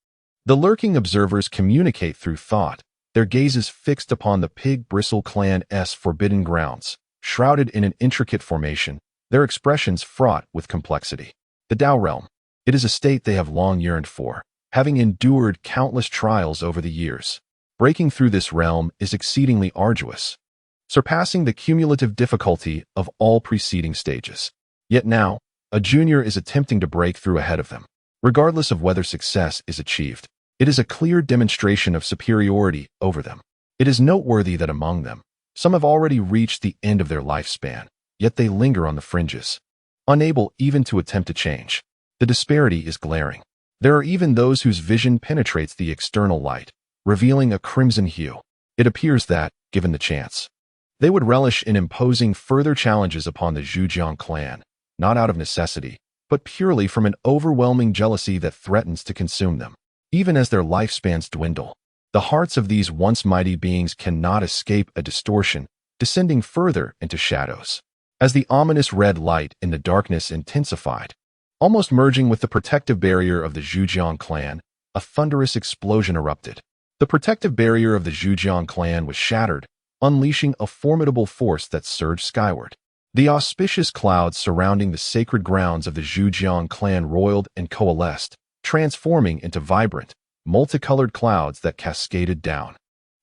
The lurking observers communicate through thought, their gazes fixed upon the Pig Bristle Clan's forbidden grounds, shrouded in an intricate formation, their expressions fraught with complexity. The Tao realm. It is a state they have long yearned for, having endured countless trials over the years. Breaking through this realm is exceedingly arduous, surpassing the cumulative difficulty of all preceding stages. Yet now, a junior is attempting to break through ahead of them. Regardless of whether success is achieved, it is a clear demonstration of superiority over them. It is noteworthy that among them, some have already reached the end of their lifespan, yet they linger on the fringes, unable even to attempt to change. The disparity is glaring. There are even those whose vision penetrates the external light, revealing a crimson hue. It appears that, given the chance, they would relish in imposing further challenges upon the Zhujiang clan, not out of necessity, but purely from an overwhelming jealousy that threatens to consume them. Even as their lifespans dwindle, the hearts of these once mighty beings cannot escape a distortion, descending further into shadows. As the ominous red light in the darkness intensified, almost merging with the protective barrier of the Zhujiang clan, a thunderous explosion erupted. The protective barrier of the Zhujiang clan was shattered, unleashing a formidable force that surged skyward. The auspicious clouds surrounding the sacred grounds of the Zhujiang clan roiled and coalesced, transforming into vibrant, multicolored clouds that cascaded down,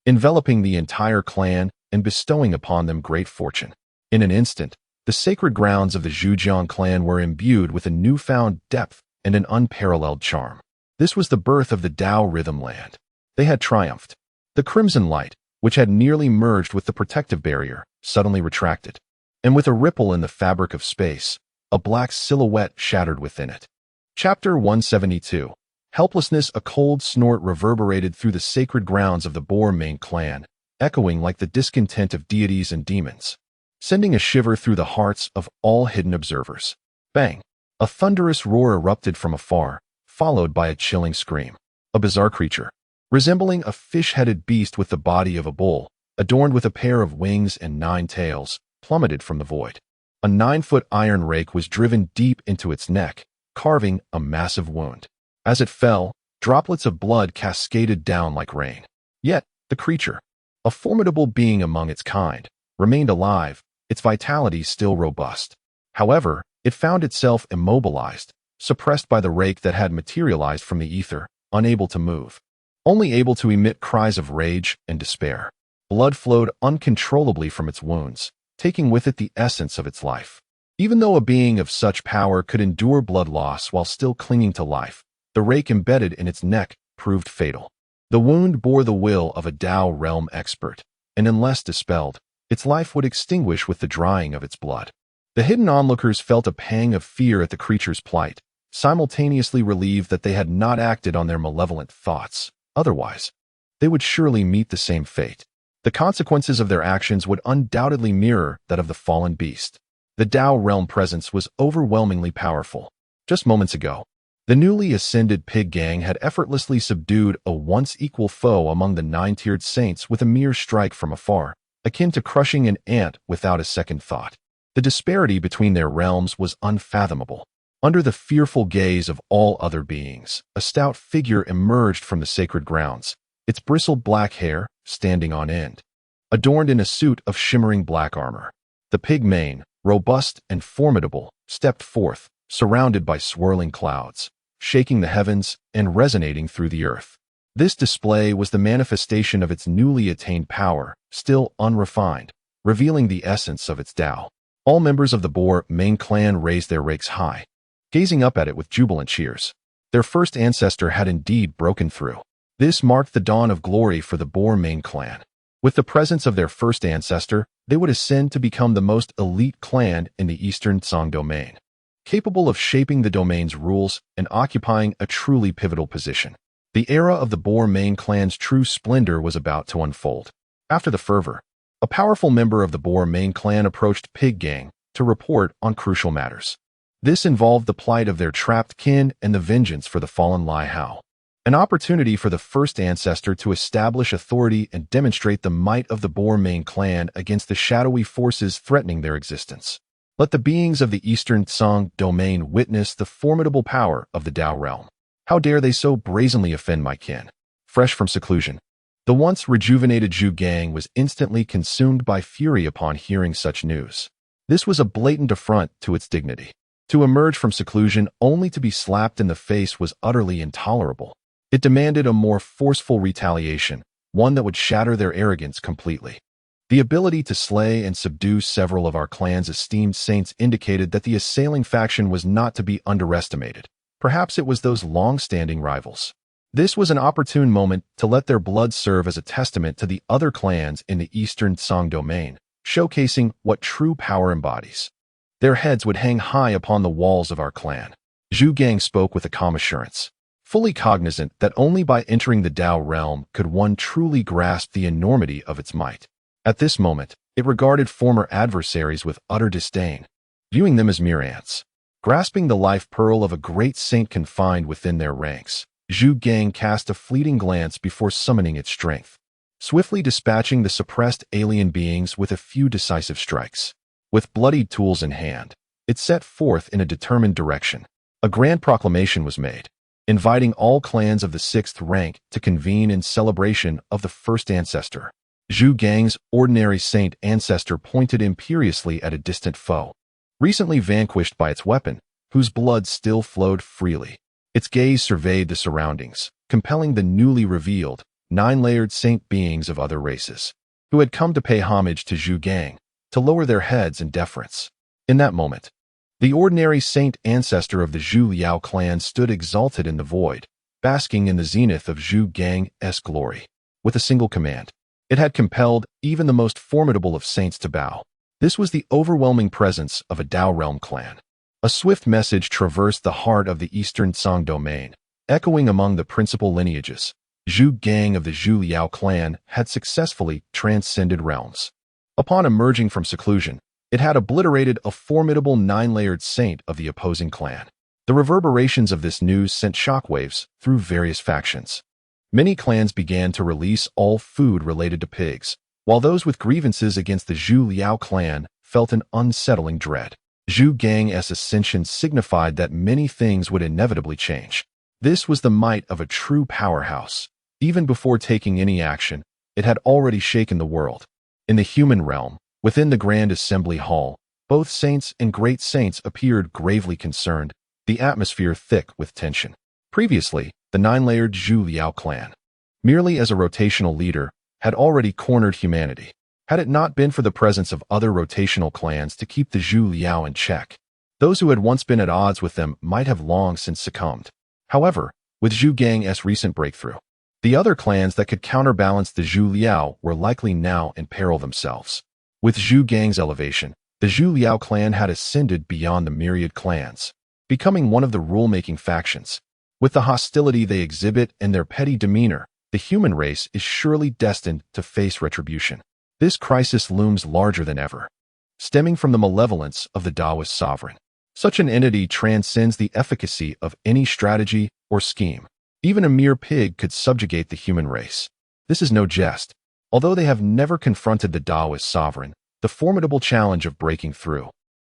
enveloping the entire clan and bestowing upon them great fortune. In an instant, the sacred grounds of the Zhujiang clan were imbued with a newfound depth and an unparalleled charm. This was the birth of the Tao Rhythm Land. They had triumphed. The crimson light, which had nearly merged with the protective barrier, suddenly retracted, and with a ripple in the fabric of space, a black silhouette shattered within it. Chapter 172. Helplessness. A cold snort reverberated through the sacred grounds of the Boar Main clan, echoing like the discontent of deities and demons, sending a shiver through the hearts of all hidden observers. Bang! A thunderous roar erupted from afar, followed by a chilling scream. A bizarre creature, resembling a fish-headed beast with the body of a bull, adorned with a pair of wings and 9 tails, plummeted from the void. A 9-foot iron rake was driven deep into its neck, carving a massive wound. As it fell, droplets of blood cascaded down like rain. Yet, the creature, a formidable being among its kind, remained alive, its vitality still robust. However, it found itself immobilized, suppressed by the rake that had materialized from the ether, unable to move, only able to emit cries of rage and despair. Blood flowed uncontrollably from its wounds, taking with it the essence of its life. Even though a being of such power could endure blood loss while still clinging to life, the rake embedded in its neck proved fatal. The wound bore the will of a Tao realm expert, and unless dispelled, its life would extinguish with the drying of its blood. The hidden onlookers felt a pang of fear at the creature's plight, simultaneously relieved that they had not acted on their malevolent thoughts. Otherwise, they would surely meet the same fate. The consequences of their actions would undoubtedly mirror that of the fallen beast. The Tao realm presence was overwhelmingly powerful. Just moments ago, the newly ascended pig gang had effortlessly subdued a once equal foe among the nine-tiered saints with a mere strike from afar, akin to crushing an ant without a second thought. The disparity between their realms was unfathomable. Under the fearful gaze of all other beings, a stout figure emerged from the sacred grounds, its bristled black hair standing on end, adorned in a suit of shimmering black armor. The pig mane, robust and formidable, stepped forth, surrounded by swirling clouds, shaking the heavens and resonating through the earth. This display was the manifestation of its newly attained power, still unrefined, revealing the essence of its Tao. All members of the Boar main clan raised their rakes high, gazing up at it with jubilant cheers. Their first ancestor had indeed broken through. This marked the dawn of glory for the Boar main clan. With the presence of their first ancestor, they would ascend to become the most elite clan in the Eastern Song domain, capable of shaping the domain's rules and occupying a truly pivotal position. The era of the Boar main clan's true splendor was about to unfold. After the fervor, a powerful member of the Boar main clan approached Pig Gang to report on crucial matters. This involved the plight of their trapped kin and the vengeance for the fallen Lai Hao. An opportunity for the first ancestor to establish authority and demonstrate the might of the Boar main clan against the shadowy forces threatening their existence. Let the beings of the Eastern Song domain witness the formidable power of the Tao realm. How dare they so brazenly offend my kin? Fresh from seclusion, the once rejuvenated Zhu gang was instantly consumed by fury upon hearing such news. This was a blatant affront to its dignity. To emerge from seclusion only to be slapped in the face was utterly intolerable. It demanded a more forceful retaliation, one that would shatter their arrogance completely. The ability to slay and subdue several of our clan's esteemed saints indicated that the assailing faction was not to be underestimated. Perhaps it was those long-standing rivals. This was an opportune moment to let their blood serve as a testament to the other clans in the Eastern Song domain, showcasing what true power embodies. Their heads would hang high upon the walls of our clan. Zhu gang spoke with a calm assurance, fully cognizant that only by entering the Tao realm could one truly grasp the enormity of its might. At this moment, it regarded former adversaries with utter disdain, viewing them as mere ants. Grasping the life pearl of a great saint confined within their ranks, Zhu gang cast a fleeting glance before summoning its strength, swiftly dispatching the suppressed alien beings with a few decisive strikes. With bloodied tools in hand, it set forth in a determined direction. A grand proclamation was made, inviting all clans of the 6th rank to convene in celebration of the first ancestor. Zhu gang's ordinary saint ancestor pointed imperiously at a distant foe, recently vanquished by its weapon, whose blood still flowed freely. Its gaze surveyed the surroundings, compelling the newly revealed, 9-layered saint beings of other races, who had come to pay homage to Zhu gang, to lower their heads in deference. In that moment, the ordinary saint ancestor of the Zhu Liao clan stood exalted in the void, basking in the zenith of Zhu gang's glory. With a single command, it had compelled even the most formidable of saints to bow. This was the overwhelming presence of a Tao realm clan. A swift message traversed the heart of the Eastern Song domain, echoing among the principal lineages. Zhu gang of the Zhu Liao clan had successfully transcended realms. Upon emerging from seclusion, it had obliterated a formidable 9-layered saint of the opposing clan. The reverberations of this news sent shockwaves through various factions. Many clans began to release all food related to pigs, while those with grievances against the Zhu Liao clan felt an unsettling dread. Zhu Gang's ascension signified that many things would inevitably change. This was the might of a true powerhouse. Even before taking any action, it had already shaken the world. In the human realm, within the Grand Assembly Hall, both saints and great saints appeared gravely concerned, the atmosphere thick with tension. Previously, the nine-layered Xia Clan, merely as a rotational leader, had already cornered humanity. Had it not been for the presence of other rotational clans to keep the Zhu Liao in check, those who had once been at odds with them might have long since succumbed. However, with Zhu Gang's recent breakthrough, the other clans that could counterbalance the Zhu Liao were likely now in peril themselves. With Zhu Gang's elevation, the Zhu Liao clan had ascended beyond the myriad clans, becoming one of the rule-making factions. With the hostility they exhibit and their petty demeanor, the human race is surely destined to face retribution. This crisis looms larger than ever, stemming from the malevolence of the Taoist sovereign. Such an entity transcends the efficacy of any strategy or scheme. Even a mere pig could subjugate the human race. This is no jest. Although they have never confronted the Taoist sovereign, the formidable challenge of breaking through,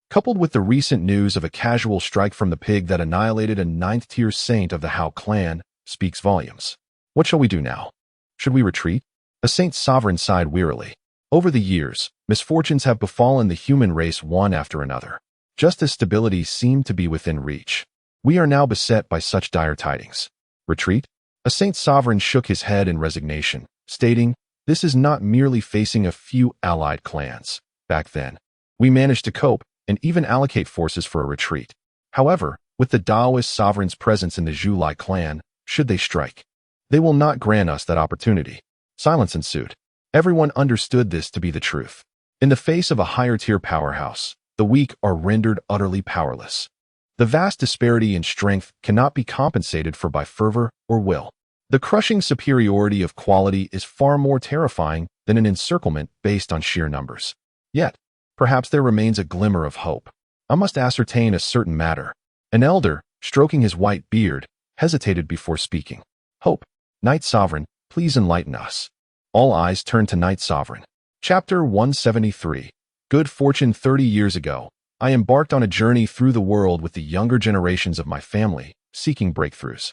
coupled with the recent news of a casual strike from the pig that annihilated a ninth-tier saint of the Hao clan, speaks volumes. What shall we do now? Should we retreat? A saint's sovereign sighed wearily. Over the years, misfortunes have befallen the human race one after another. Just as stability seemed to be within reach, we are now beset by such dire tidings. Retreat? A saint's sovereign shook his head in resignation, stating, "This is not merely facing a few allied clans. Back then, we managed to cope and even allocate forces for a retreat. However, with the Taoist sovereign's presence in the Zhu clan, should they strike, they will not grant us that opportunity." Silence ensued. Everyone understood this to be the truth. In the face of a higher-tier powerhouse, the weak are rendered utterly powerless. The vast disparity in strength cannot be compensated for by fervor or will. The crushing superiority of quality is far more terrifying than an encirclement based on sheer numbers. Yet, perhaps there remains a glimmer of hope. I must ascertain a certain matter. An elder, stroking his white beard, hesitated before speaking. Hope, Knight Sovereign, please enlighten us. All eyes turned to Knight Sovereign. Chapter 173. Good fortune. 30 years ago, I embarked on a journey through the world with the younger generations of my family, seeking breakthroughs.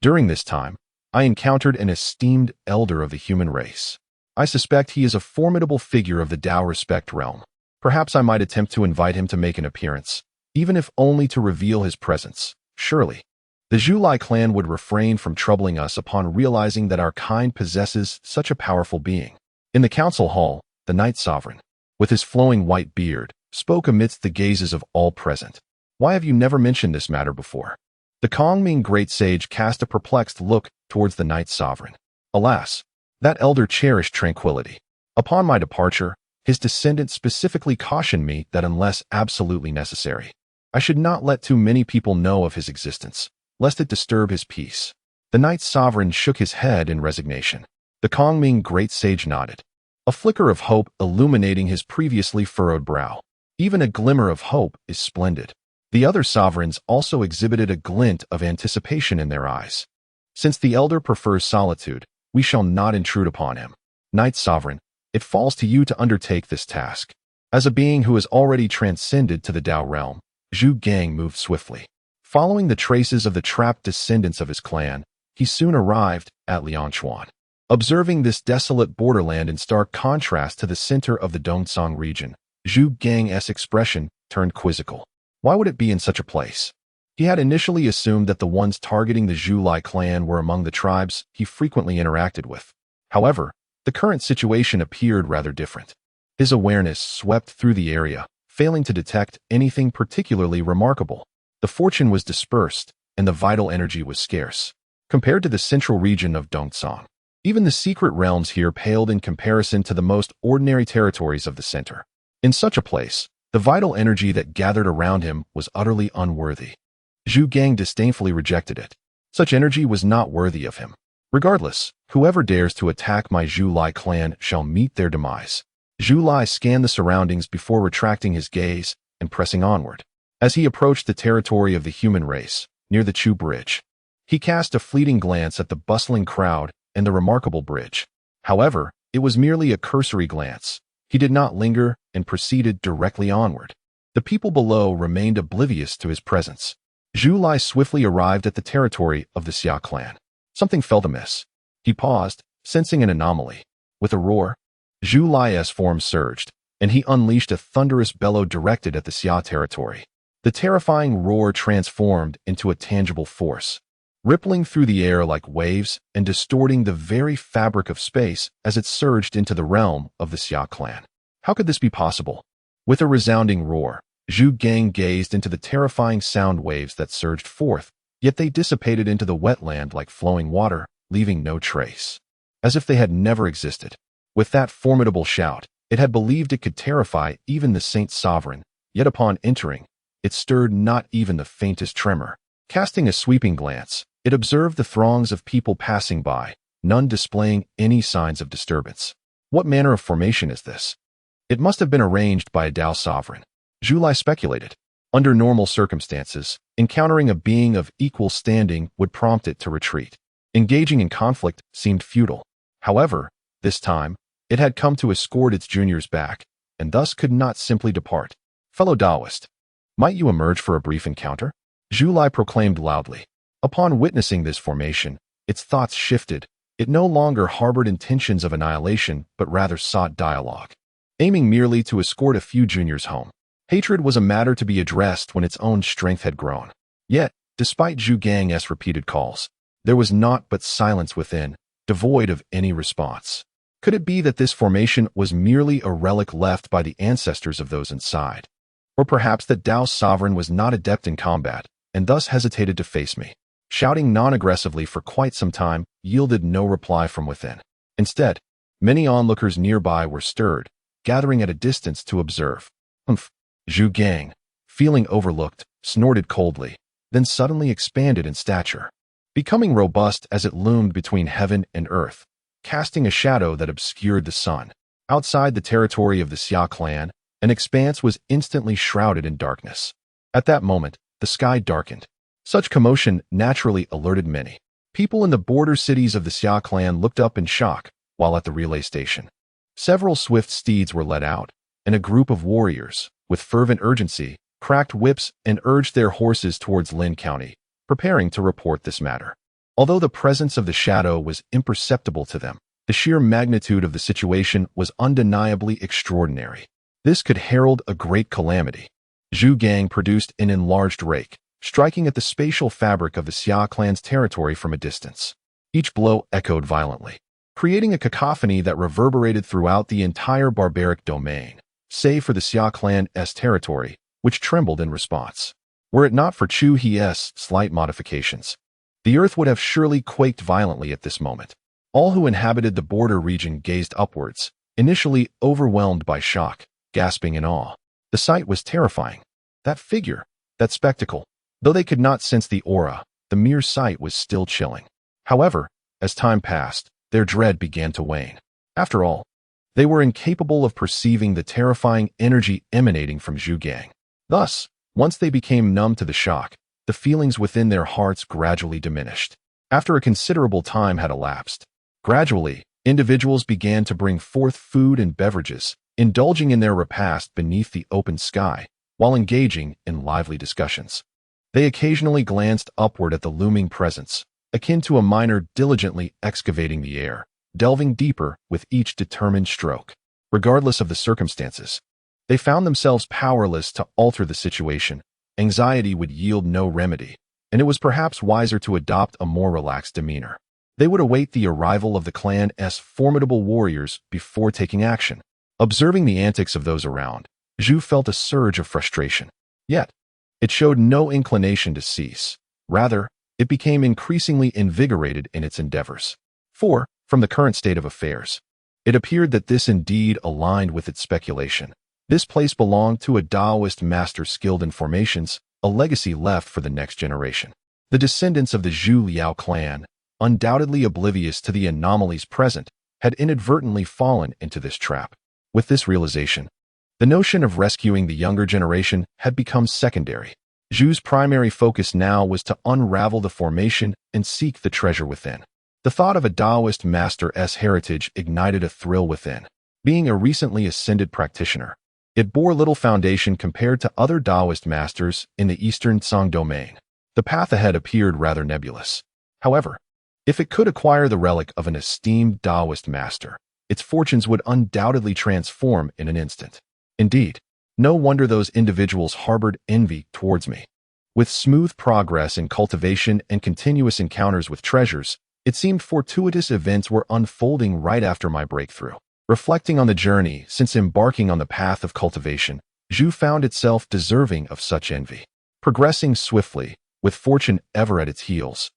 During this time, I encountered an esteemed elder of the human race. I suspect he is a formidable figure of the Tao respect realm. Perhaps I might attempt to invite him to make an appearance, even if only to reveal his presence. Surely, the Zhu clan would refrain from troubling us upon realizing that our kind possesses such a powerful being. In the council hall, the Knight Sovereign, with his flowing white beard, spoke amidst the gazes of all present. Why have you never mentioned this matter before? The Kongming Great Sage cast a perplexed look towards the Knight Sovereign. Alas, that elder cherished tranquility. Upon my departure, his descendants specifically cautioned me that unless absolutely necessary, I should not let too many people know of his existence, lest it disturb his peace. The Knight Sovereign shook his head in resignation. The Kongming Great Sage nodded, a flicker of hope illuminating his previously furrowed brow. Even a glimmer of hope is splendid. The other sovereigns also exhibited a glint of anticipation in their eyes. Since the elder prefers solitude, we shall not intrude upon him. Knight Sovereign, it falls to you to undertake this task. As a being who has already transcended to the Tao realm, Zhu Gang moved swiftly. Following the traces of the trapped descendants of his clan, he soon arrived at Lianchuan. Observing this desolate borderland in stark contrast to the center of the Dongcang region, Zhu Gang's expression turned quizzical. Why would it be in such a place? He had initially assumed that the ones targeting the Zhu clan were among the tribes he frequently interacted with. However, the current situation appeared rather different. His awareness swept through the area, failing to detect anything particularly remarkable. The fortune was dispersed, and the vital energy was scarce. Compared to the central region of Dongcang, even the secret realms here paled in comparison to the most ordinary territories of the center. In such a place, the vital energy that gathered around him was utterly unworthy. Zhu Gang disdainfully rejected it. Such energy was not worthy of him. Regardless, whoever dares to attack my Zhu clan shall meet their demise. Zhu scanned the surroundings before retracting his gaze and pressing onward. As he approached the territory of the human race, near the Chu Bridge, he cast a fleeting glance at the bustling crowd and the remarkable bridge. However, it was merely a cursory glance. He did not linger and proceeded directly onward. The people below remained oblivious to his presence. Chu He swiftly arrived at the territory of the Xia Clan. Something felt amiss. He paused, sensing an anomaly. With a roar, Chu He's form surged, and he unleashed a thunderous bellow directed at the Xia territory. The terrifying roar transformed into a tangible force, rippling through the air like waves and distorting the very fabric of space as it surged into the realm of the Xia Clan. How could this be possible? With a resounding roar, Zhu Gang gazed into the terrifying sound waves that surged forth, yet they dissipated into the wetland like flowing water, leaving no trace, as if they had never existed. With that formidable shout, it had believed it could terrify even the Saint Sovereign, yet upon entering, it stirred not even the faintest tremor. Casting a sweeping glance, it observed the throngs of people passing by, none displaying any signs of disturbance. What manner of formation is this? It must have been arranged by a Tao sovereign. Zhu He speculated. Under normal circumstances, encountering a being of equal standing would prompt it to retreat. Engaging in conflict seemed futile. However, this time, it had come to escort its juniors back, and thus could not simply depart. Fellow Taoist, might you emerge for a brief encounter? Zhu He proclaimed loudly. Upon witnessing this formation, its thoughts shifted. It no longer harbored intentions of annihilation, but rather sought dialogue, aiming merely to escort a few juniors home. Hatred was a matter to be addressed when its own strength had grown. Yet, despite Zhu Gang's repeated calls, there was naught but silence within, devoid of any response. Could it be that this formation was merely a relic left by the ancestors of those inside? Or perhaps that Tao's sovereign was not adept in combat, and thus hesitated to face me? Shouting non-aggressively for quite some time yielded no reply from within. Instead, many onlookers nearby were stirred, gathering at a distance to observe. Humph! Zhu Gang, feeling overlooked, snorted coldly, then suddenly expanded in stature, becoming robust as it loomed between heaven and earth, casting a shadow that obscured the sun. Outside the territory of the Xia Clan, an expanse was instantly shrouded in darkness. At that moment, the sky darkened. Such commotion naturally alerted many. People in the border cities of the Xia Clan looked up in shock, while at the relay station, several swift steeds were led out, and a group of warriors, with fervent urgency, cracked whips and urged their horses towards Lin County, preparing to report this matter. Although the presence of the shadow was imperceptible to them, the sheer magnitude of the situation was undeniably extraordinary. This could herald a great calamity. Zhu Gang produced an enlarged rake, striking at the spatial fabric of the Xia Clan's territory from a distance. Each blow echoed violently, creating a cacophony that reverberated throughout the entire barbaric domain, save for the Xia Clan's territory, which trembled in response. Were it not for Chu He's slight modifications, the earth would have surely quaked violently at this moment. All who inhabited the border region gazed upwards, initially overwhelmed by shock, gasping in awe. The sight was terrifying. That figure, that spectacle, though they could not sense the aura, the mere sight was still chilling. However, as time passed, their dread began to wane. After all, they were incapable of perceiving the terrifying energy emanating from Zhu Gang. Thus, once they became numb to the shock, the feelings within their hearts gradually diminished. After a considerable time had elapsed, gradually, individuals began to bring forth food and beverages, indulging in their repast beneath the open sky, while engaging in lively discussions. They occasionally glanced upward at the looming presence, akin to a miner diligently excavating the air, delving deeper with each determined stroke. Regardless of the circumstances, they found themselves powerless to alter the situation. Anxiety would yield no remedy, and it was perhaps wiser to adopt a more relaxed demeanor. They would await the arrival of the clan's formidable warriors before taking action. Observing the antics of those around, Zhu felt a surge of frustration. Yet, it showed no inclination to cease. Rather, it became increasingly invigorated in its endeavors. For, from the current state of affairs, it appeared that this indeed aligned with its speculation. This place belonged to a Taoist master skilled in formations, a legacy left for the next generation. The descendants of the Zhu Liao clan, undoubtedly oblivious to the anomalies present, had inadvertently fallen into this trap. With this realization, the notion of rescuing the younger generation had become secondary. Zhu's primary focus now was to unravel the formation and seek the treasure within. The thought of a Taoist master's heritage ignited a thrill within. Being a recently ascended practitioner, It bore little foundation compared to other Taoist masters in the Eastern Song domain. The path ahead appeared rather nebulous. However, if it could acquire the relic of an esteemed Taoist master, its fortunes would undoubtedly transform in an instant. Indeed, no wonder those individuals harbored envy towards me. With smooth progress in cultivation and continuous encounters with treasures, it seemed fortuitous events were unfolding right after my breakthrough. Reflecting on the journey since embarking on the path of cultivation, Zhu found itself deserving of such envy. Progressing swiftly, with fortune ever at its heels,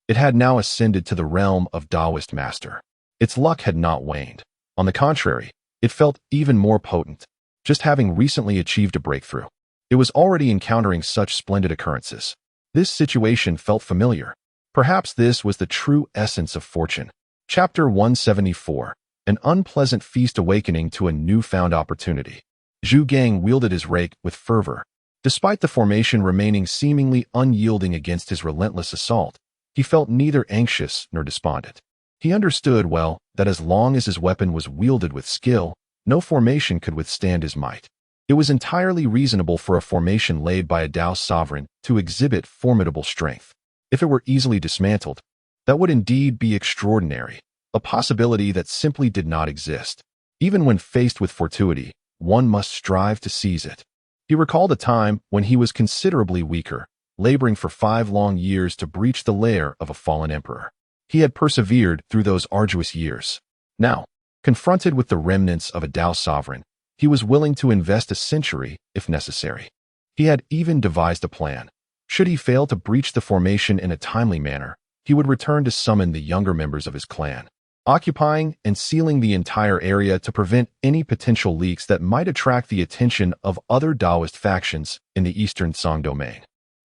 it had now ascended to the realm of Taoist master. Its luck had not waned. On the contrary, it felt even more potent, just having recently achieved a breakthrough. It was already encountering such splendid occurrences. This situation felt familiar. Perhaps this was the true essence of fortune. Chapter 174. An unpleasant feast awakening to a newfound opportunity. Zhu Gang wielded his rake with fervor. Despite the formation remaining seemingly unyielding against his relentless assault, he felt neither anxious nor despondent. He understood well that as long as his weapon was wielded with skill, no formation could withstand his might. It was entirely reasonable for a formation laid by a Tao sovereign to exhibit formidable strength. If it were easily dismantled, that would indeed be extraordinary, a possibility that simply did not exist. Even when faced with fortuity, one must strive to seize it. He recalled a time when he was considerably weaker, laboring for 5 long years to breach the lair of a fallen emperor. He had persevered through those arduous years. Now, confronted with the remnants of a Tao sovereign, he was willing to invest a century if necessary. He had even devised a plan. Should he fail to breach the formation in a timely manner, he would return to summon the younger members of his clan, occupying and sealing the entire area to prevent any potential leaks that might attract the attention of other Taoist factions in the Eastern Song domain.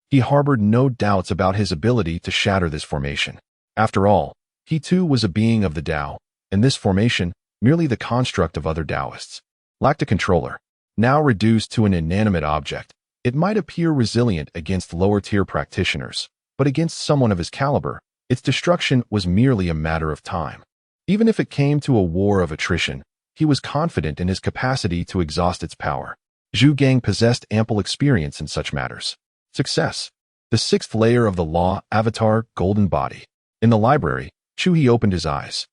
He harbored no doubts about his ability to shatter this formation. After all, he too was a being of the Tao, and this formation, merely the construct of other Taoists, lacked a controller. Now reduced to an inanimate object, it might appear resilient against lower-tier practitioners, but against someone of his caliber, its destruction was merely a matter of time. Even if it came to a war of attrition, he was confident in his capacity to exhaust its power. Zhu Gang possessed ample experience in such matters. Success. The 6th layer of the law, Avatar, Golden Body. In the library, Chu He opened his eyes.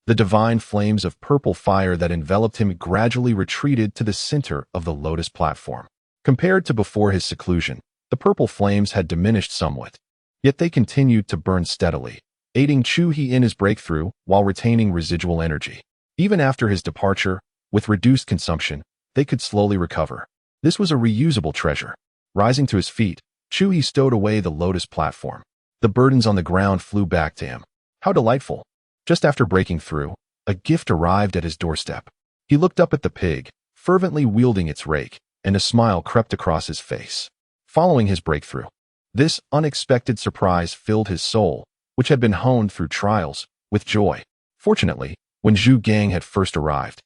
The divine flames of purple fire that enveloped him gradually retreated to the center of the lotus platform. Compared to before his seclusion, the purple flames had diminished somewhat, yet they continued to burn steadily, aiding Chu He in his breakthrough while retaining residual energy. Even after his departure, with reduced consumption, they could slowly recover. This was a reusable treasure. Rising to his feet, Chu He stowed away the lotus platform. The burdens on the ground flew back to him. How delightful! Just after breaking through, a gift arrived at his doorstep. He looked up at the pig, fervently wielding its rake, and a smile crept across his face. Following his breakthrough, this unexpected surprise filled his soul, which had been honed through trials, with joy. Fortunately, when Zhu Gang had first arrived,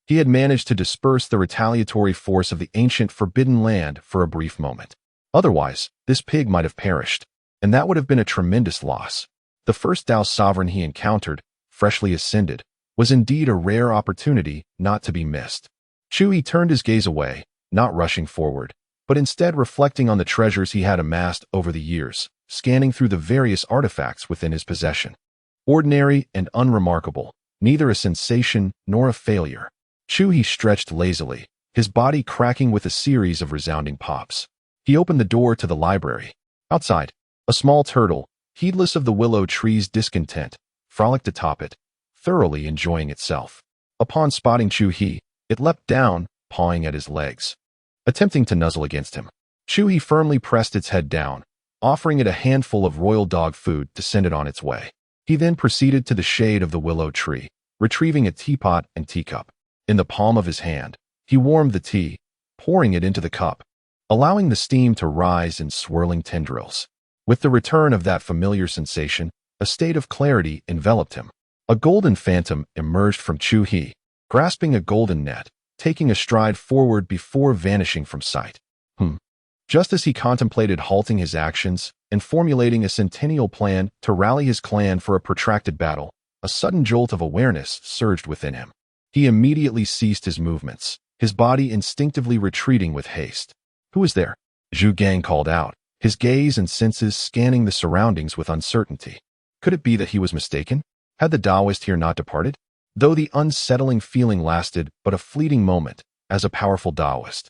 he had managed to disperse the retaliatory force of the ancient forbidden land for a brief moment. Otherwise, this pig might have perished, and that would have been a tremendous loss. The first Tao sovereign he encountered, freshly ascended, was indeed a rare opportunity not to be missed. Chu He turned his gaze away, not rushing forward, but instead reflecting on the treasures he had amassed over the years, scanning through the various artifacts within his possession. Ordinary and unremarkable, neither a sensation nor a failure. Chu He stretched lazily, his body cracking with a series of resounding pops. He opened the door to the library. Outside, a small turtle, heedless of the willow tree's discontent, frolicked atop it, thoroughly enjoying itself. Upon spotting Chu He, it leapt down, pawing at his legs. Attempting to nuzzle against him, Chu He firmly pressed its head down, offering it a handful of royal dog food to send it on its way. He then proceeded to the shade of the willow tree, retrieving a teapot and teacup. In the palm of his hand, he warmed the tea, pouring it into the cup, allowing the steam to rise in swirling tendrils. With the return of that familiar sensation, a state of clarity enveloped him. A golden phantom emerged from Chu He, grasping a golden net, taking a stride forward before vanishing from sight. Just as he contemplated halting his actions and formulating a centennial plan to rally his clan for a protracted battle, a sudden jolt of awareness surged within him. He immediately ceased his movements, his body instinctively retreating with haste. "Who is there?" Zhu Gang called out, his gaze and senses scanning the surroundings with uncertainty. Could it be that he was mistaken? Had the Taoist here not departed? Though the unsettling feeling lasted but a fleeting moment, as a powerful Taoist,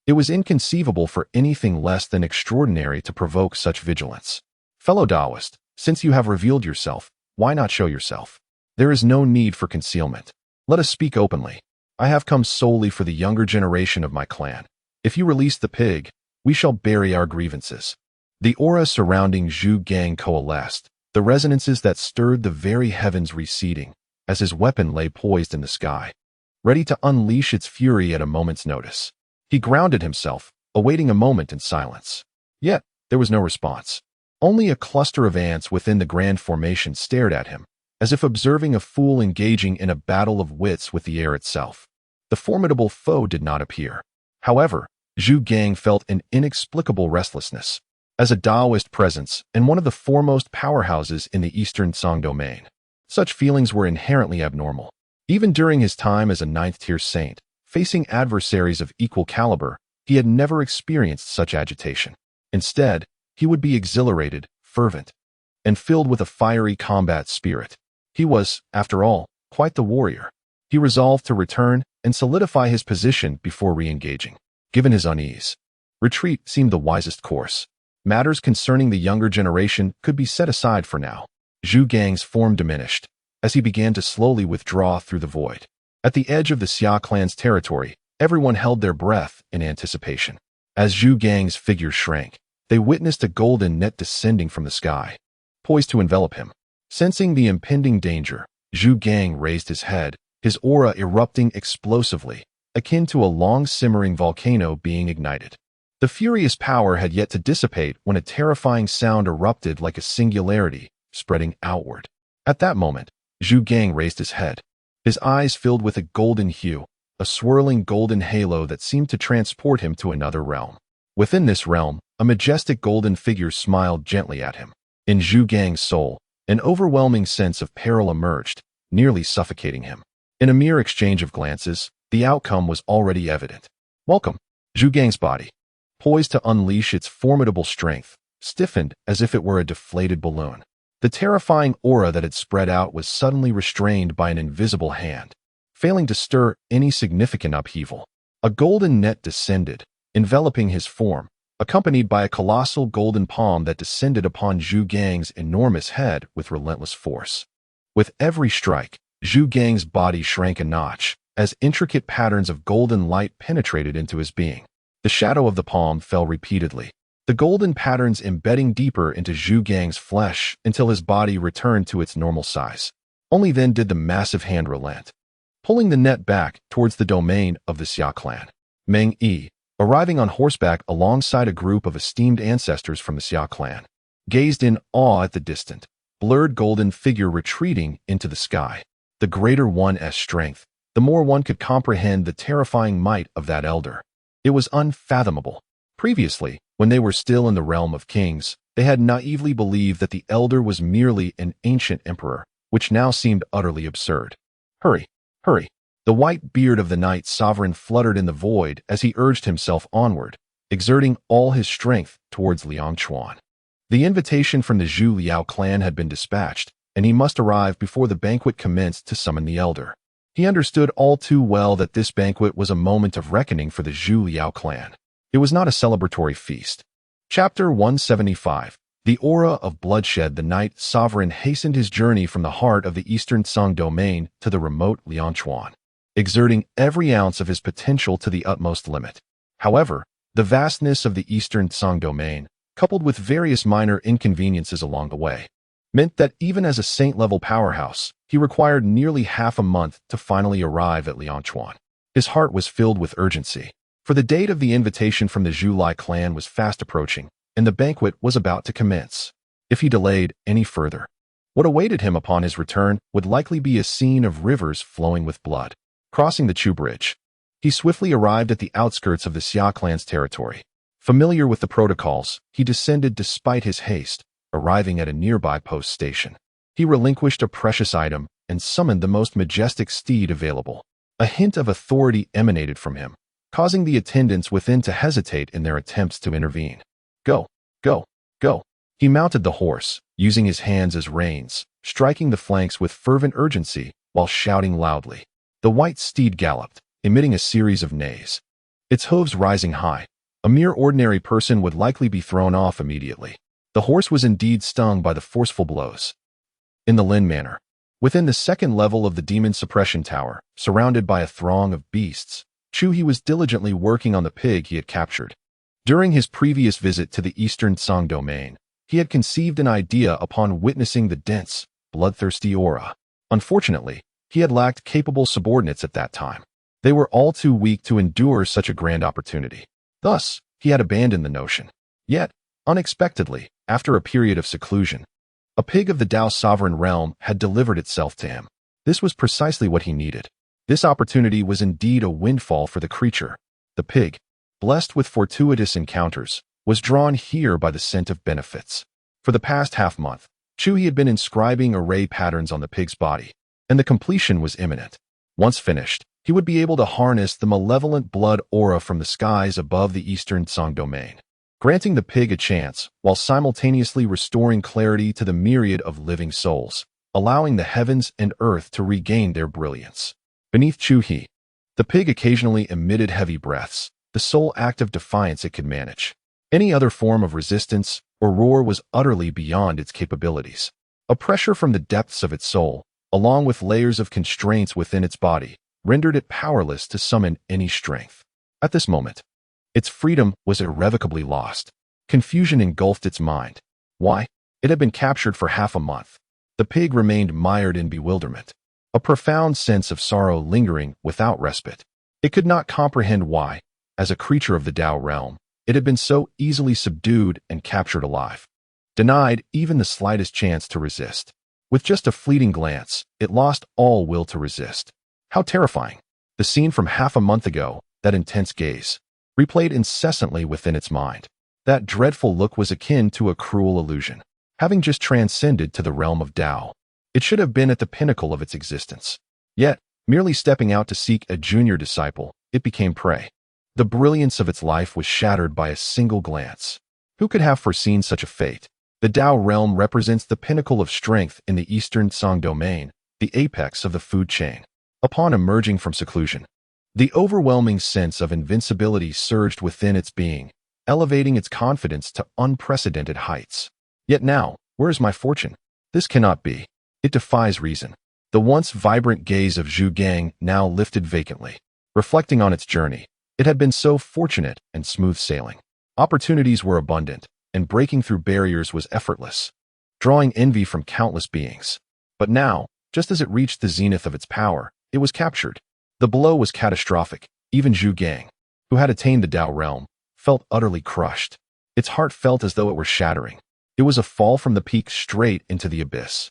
it was inconceivable for anything less than extraordinary to provoke such vigilance. "Fellow Taoist, since you have revealed yourself, why not show yourself? There is no need for concealment. Let us speak openly. I have come solely for the younger generation of my clan. If you release the pig, we shall bury our grievances." The aura surrounding Zhu Gang coalesced, the resonances that stirred the very heavens receding, as his weapon lay poised in the sky, ready to unleash its fury at a moment's notice. He grounded himself, awaiting a moment in silence. Yet, there was no response. Only a cluster of ants within the grand formation stared at him, as if observing a fool engaging in a battle of wits with the air itself. The formidable foe did not appear. However, Zhu Gang felt an inexplicable restlessness. As a Taoist presence and one of the foremost powerhouses in the Eastern Song domain, such feelings were inherently abnormal. Even during his time as a ninth-tier saint, facing adversaries of equal caliber, he had never experienced such agitation. Instead, he would be exhilarated, fervent, and filled with a fiery combat spirit. He was, after all, quite the warrior. He resolved to return and solidify his position before re-engaging. Given his unease, retreat seemed the wisest course. Matters concerning the younger generation could be set aside for now. Zhu Gang's form diminished, as he began to slowly withdraw through the void. At the edge of the Xia Clan's territory, everyone held their breath in anticipation. As Zhu Gang's figure shrank, they witnessed a golden net descending from the sky, poised to envelop him. Sensing the impending danger, Zhu Gang raised his head, his aura erupting explosively, akin to a long-simmering volcano being ignited. The furious power had yet to dissipate when a terrifying sound erupted like a singularity, spreading outward. At that moment, Zhu Gang raised his head. His eyes filled with a golden hue, a swirling golden halo that seemed to transport him to another realm. Within this realm, a majestic golden figure smiled gently at him. In Zhu Gang's soul, an overwhelming sense of peril emerged, nearly suffocating him. In a mere exchange of glances, the outcome was already evident. "Welcome." Zhu Gang's body, poised to unleash its formidable strength, stiffened as if it were a deflated balloon. The terrifying aura that had spread out was suddenly restrained by an invisible hand, failing to stir any significant upheaval. A golden net descended, enveloping his form, accompanied by a colossal golden palm that descended upon Zhu Gang's enormous head with relentless force. With every strike, Zhu Gang's body shrank a notch, as intricate patterns of golden light penetrated into his being. The shadow of the palm fell repeatedly, the golden patterns embedding deeper into Zhu Gang's flesh until his body returned to its normal size. Only then did the massive hand relent, pulling the net back towards the domain of the Xia Clan. Meng Yi, arriving on horseback alongside a group of esteemed ancestors from the Xia Clan, gazed in awe at the distant, blurred golden figure retreating into the sky. The greater one's strength, the more one could comprehend the terrifying might of that elder. It was unfathomable. Previously, when they were still in the realm of kings, they had naively believed that the elder was merely an ancient emperor, which now seemed utterly absurd. "Hurry, hurry." The white beard of the night sovereign fluttered in the void as he urged himself onward, exerting all his strength towards Liangchuan. The invitation from the Zhu Liao clan had been dispatched, and he must arrive before the banquet commenced to summon the elder. He understood all too well that this banquet was a moment of reckoning for the Zhu Liao clan. It was not a celebratory feast. Chapter 175. The aura of bloodshed. The night sovereign hastened his journey from the heart of the Eastern Song domain to the remote Liangchuan, exerting every ounce of his potential to the utmost limit. However, the vastness of the Eastern Song domain, coupled with various minor inconveniences along the way, meant that even as a saint-level powerhouse, he required nearly half a month to finally arrive at Liangchuan. His heart was filled with urgency, for the date of the invitation from the Zhu Lai clan was fast approaching, and the banquet was about to commence. If he delayed any further, what awaited him upon his return would likely be a scene of rivers flowing with blood. Crossing the Chu Bridge, he swiftly arrived at the outskirts of the Xia clan's territory. Familiar with the protocols, he descended despite his haste, arriving at a nearby post station. He relinquished a precious item and summoned the most majestic steed available. A hint of authority emanated from him, causing the attendants within to hesitate in their attempts to intervene. Go, go, go. He mounted the horse, using his hands as reins, striking the flanks with fervent urgency while shouting loudly. The white steed galloped, emitting a series of neighs, its hooves rising high. A mere ordinary person would likely be thrown off immediately. The horse was indeed stung by the forceful blows. In the Lin Manor, within the second level of the demon suppression tower, surrounded by a throng of beasts, Chu He was diligently working on the pig he had captured. During his previous visit to the eastern Song domain, he had conceived an idea upon witnessing the dense, bloodthirsty aura. Unfortunately, he had lacked capable subordinates at that time. They were all too weak to endure such a grand opportunity. Thus, he had abandoned the notion. Yet, unexpectedly, after a period of seclusion, a pig of the Tao sovereign realm had delivered itself to him. This was precisely what he needed. This opportunity was indeed a windfall for the creature. The pig, blessed with fortuitous encounters, was drawn here by the scent of benefits. For the past half-month, Chu He had been inscribing array patterns on the pig's body, and the completion was imminent. Once finished, he would be able to harness the malevolent blood aura from the skies above the eastern Song domain, granting the pig a chance while simultaneously restoring clarity to the myriad of living souls, allowing the heavens and earth to regain their brilliance. Beneath Chu He, the pig occasionally emitted heavy breaths, the sole act of defiance it could manage. Any other form of resistance or roar was utterly beyond its capabilities. A pressure from the depths of its soul, along with layers of constraints within its body, rendered it powerless to summon any strength. At this moment, its freedom was irrevocably lost. Confusion engulfed its mind. Why? It had been captured for half a month. The pig remained mired in bewilderment, a profound sense of sorrow lingering without respite. It could not comprehend why, as a creature of the Tao realm, it had been so easily subdued and captured alive, denied even the slightest chance to resist. With just a fleeting glance, it lost all will to resist. How terrifying! The scene from half a month ago, that intense gaze, replayed incessantly within its mind. That dreadful look was akin to a cruel illusion. Having just transcended to the realm of Tao, it should have been at the pinnacle of its existence. Yet, merely stepping out to seek a junior disciple, it became prey. The brilliance of its life was shattered by a single glance. Who could have foreseen such a fate? The Tao realm represents the pinnacle of strength in the eastern Song domain, the apex of the food chain. Upon emerging from seclusion, the overwhelming sense of invincibility surged within its being, elevating its confidence to unprecedented heights. Yet now, where is my fortune? This cannot be. It defies reason. The once vibrant gaze of Zhu Gang now lifted vacantly. Reflecting on its journey, it had been so fortunate and smooth sailing. Opportunities were abundant, and breaking through barriers was effortless, drawing envy from countless beings. But now, just as it reached the zenith of its power, it was captured. The blow was catastrophic. Even Zhu Gang, who had attained the Tao realm, felt utterly crushed. Its heart felt as though it were shattering. It was a fall from the peak straight into the abyss.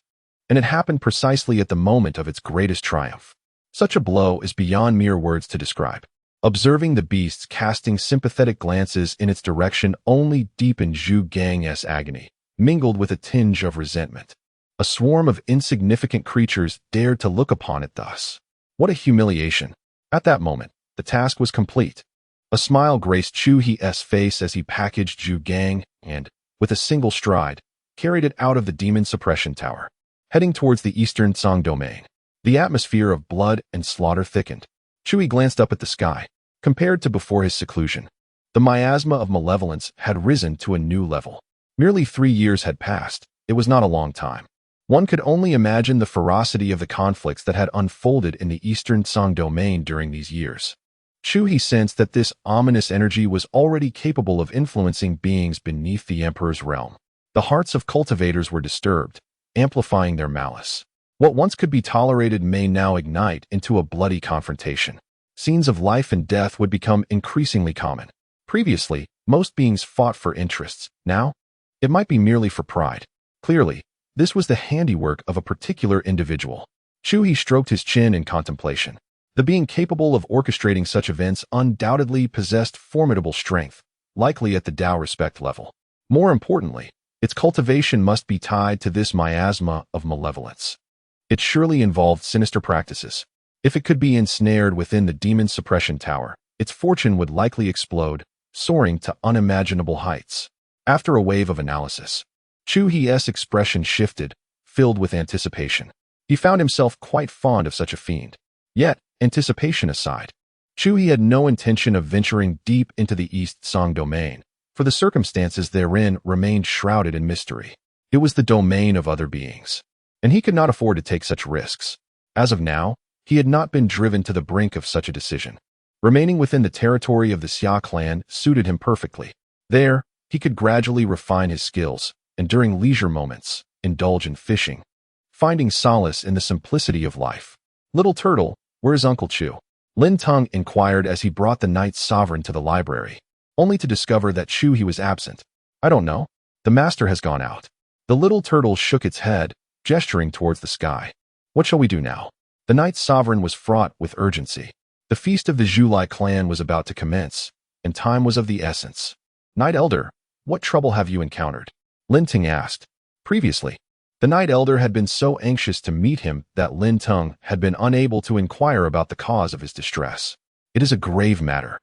And it happened precisely at the moment of its greatest triumph. Such a blow is beyond mere words to describe. Observing the beasts casting sympathetic glances in its direction only deepened Zhu Gang's agony, mingled with a tinge of resentment. A swarm of insignificant creatures dared to look upon it thus. What a humiliation. At that moment, the task was complete. A smile graced Chu He's face as he packaged Zhu Gang and, with a single stride, carried it out of the demon suppression tower. Heading towards the eastern Song domain, the atmosphere of blood and slaughter thickened. Chu He glanced up at the sky. Compared to before his seclusion, the miasma of malevolence had risen to a new level. Merely 3 years had passed. It was not a long time. One could only imagine the ferocity of the conflicts that had unfolded in the eastern Song domain during these years. Chu He sensed that this ominous energy was already capable of influencing beings beneath the emperor's realm. The hearts of cultivators were disturbed, amplifying their malice. What once could be tolerated may now ignite into a bloody confrontation. Scenes of life and death would become increasingly common. Previously, most beings fought for interests. Now, it might be merely for pride. Clearly, this was the handiwork of a particular individual. Chu He stroked his chin in contemplation. The being capable of orchestrating such events undoubtedly possessed formidable strength, likely at the Tao respect level. More importantly, its cultivation must be tied to this miasma of malevolence. It surely involved sinister practices. If it could be ensnared within the demon suppression tower, its fortune would likely explode, soaring to unimaginable heights. After a wave of analysis, Chu He's expression shifted, filled with anticipation. He found himself quite fond of such a fiend. Yet, anticipation aside, Chu He had no intention of venturing deep into the East Song domain, for the circumstances therein remained shrouded in mystery. It was the domain of other beings, and he could not afford to take such risks. As of now, he had not been driven to the brink of such a decision. Remaining within the territory of the Xia Clan suited him perfectly. There, he could gradually refine his skills, and during leisure moments, indulge in fishing, finding solace in the simplicity of life. "Little turtle, where's Uncle Chu?" Lin Teng inquired as he brought the Knight Sovereign to the library, only to discover that Chu He was absent. "I don't know. The master has gone out." The little turtle shook its head, gesturing towards the sky. "What shall we do now?" The Knight Sovereign was fraught with urgency. The feast of the Xia clan was about to commence, and time was of the essence. "Knight Elder, what trouble have you encountered?" Lin Teng asked. Previously, the Knight Elder had been so anxious to meet him that Lin Teng had been unable to inquire about the cause of his distress. "It is a grave matter.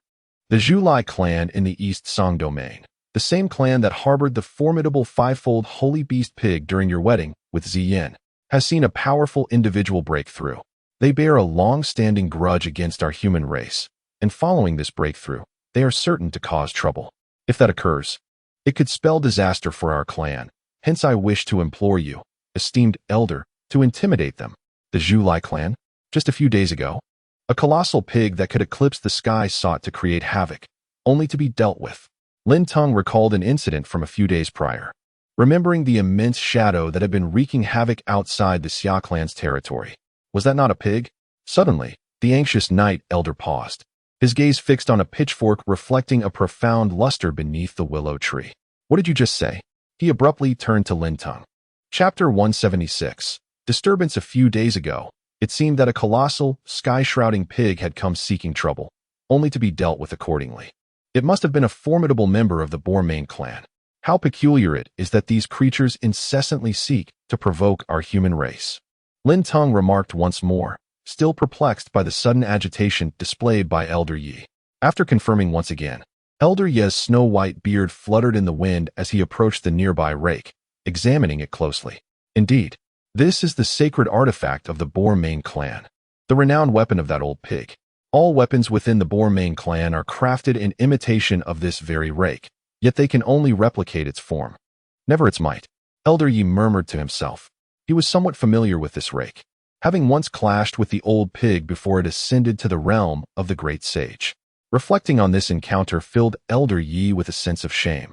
The Xia clan in the East Song domain, the same clan that harbored the formidable fivefold holy beast pig during your wedding with Ziyin, has seen a powerful individual breakthrough. They bear a long-standing grudge against our human race, and following this breakthrough, they are certain to cause trouble. If that occurs, it could spell disaster for our clan. Hence I wish to implore you, esteemed elder, to intimidate them." The Xia clan? Just a few days ago, a colossal pig that could eclipse the sky sought to create havoc, only to be dealt with. Lin Teng recalled an incident from a few days prior. Remembering the immense shadow that had been wreaking havoc outside the Xia clan's territory. Was that not a pig? Suddenly, the anxious Knight Elder paused, his gaze fixed on a pitchfork reflecting a profound luster beneath the willow tree. "What did you just say?" He abruptly turned to Lin Teng. Chapter 176. Disturbance. A few days ago, it seemed that a colossal, sky-shrouding pig had come seeking trouble, only to be dealt with accordingly. It must have been a formidable member of the Bourmain clan. How peculiar it is that these creatures incessantly seek to provoke our human race. Lin Teng remarked once more, still perplexed by the sudden agitation displayed by Elder Yi. After confirming once again, Elder Yi's snow-white beard fluttered in the wind as he approached the nearby rake, examining it closely. Indeed, this is the sacred artifact of the Bourmain clan, the renowned weapon of that old pig. All weapons within the Bourmain clan are crafted in imitation of this very rake, yet they can only replicate its form, never its might. Elder Yi murmured to himself. He was somewhat familiar with this rake, having once clashed with the old pig before it ascended to the realm of the great sage. Reflecting on this encounter filled Elder Yi with a sense of shame,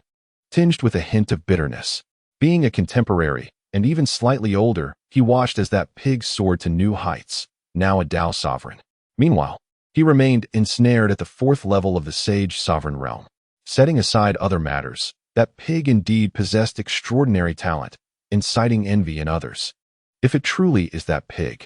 tinged with a hint of bitterness. Being a contemporary, and even slightly older, he watched as that pig soared to new heights, now a Dao sovereign. Meanwhile, he remained ensnared at the fourth level of the sage sovereign realm. Setting aside other matters, that pig indeed possessed extraordinary talent, inciting envy in others. If it truly is that pig.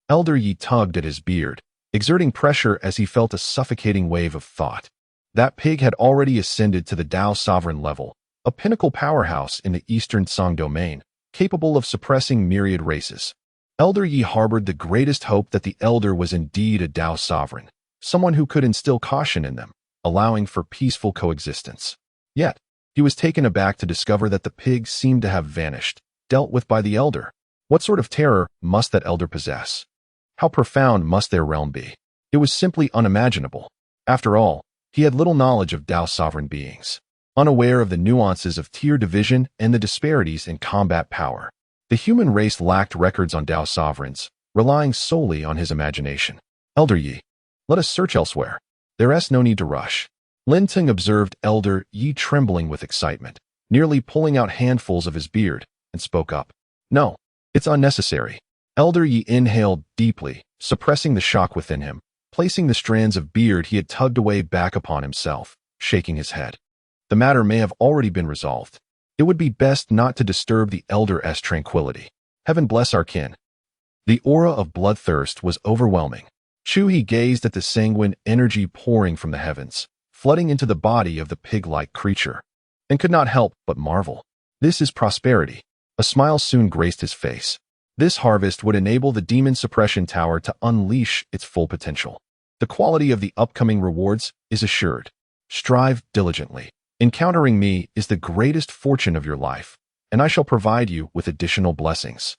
Elder Yi tugged at his beard, exerting pressure as he felt a suffocating wave of thought. That pig had already ascended to the Dao sovereign level, a pinnacle powerhouse in the Eastern Song domain, capable of suppressing myriad races. Elder Yi harbored the greatest hope that the elder was indeed a Dao sovereign, someone who could instill caution in them, allowing for peaceful coexistence. Yet, he was taken aback to discover that the pig seemed to have vanished, dealt with by the elder. What sort of terror must that elder possess? How profound must their realm be? It was simply unimaginable. After all, he had little knowledge of Dao sovereign beings, unaware of the nuances of tier division and the disparities in combat power. The human race lacked records on Dao sovereigns, relying solely on his imagination. Elder Yi, let us search elsewhere. There's no need to rush. Lin Teng observed Elder Yi trembling with excitement, nearly pulling out handfuls of his beard, and spoke up. "No, it's unnecessary." Elder Yi inhaled deeply, suppressing the shock within him, placing the strands of beard he had tugged away back upon himself, shaking his head. The matter may have already been resolved. It would be best not to disturb the elder's tranquility. Heaven bless our kin. The aura of bloodthirst was overwhelming. Chu He gazed at the sanguine energy pouring from the heavens, flooding into the body of the pig-like creature, and could not help but marvel. This is prosperity. A smile soon graced his face. This harvest would enable the demon suppression tower to unleash its full potential. The quality of the upcoming rewards is assured. Strive diligently. Encountering me is the greatest fortune of your life, and I shall provide you with additional blessings.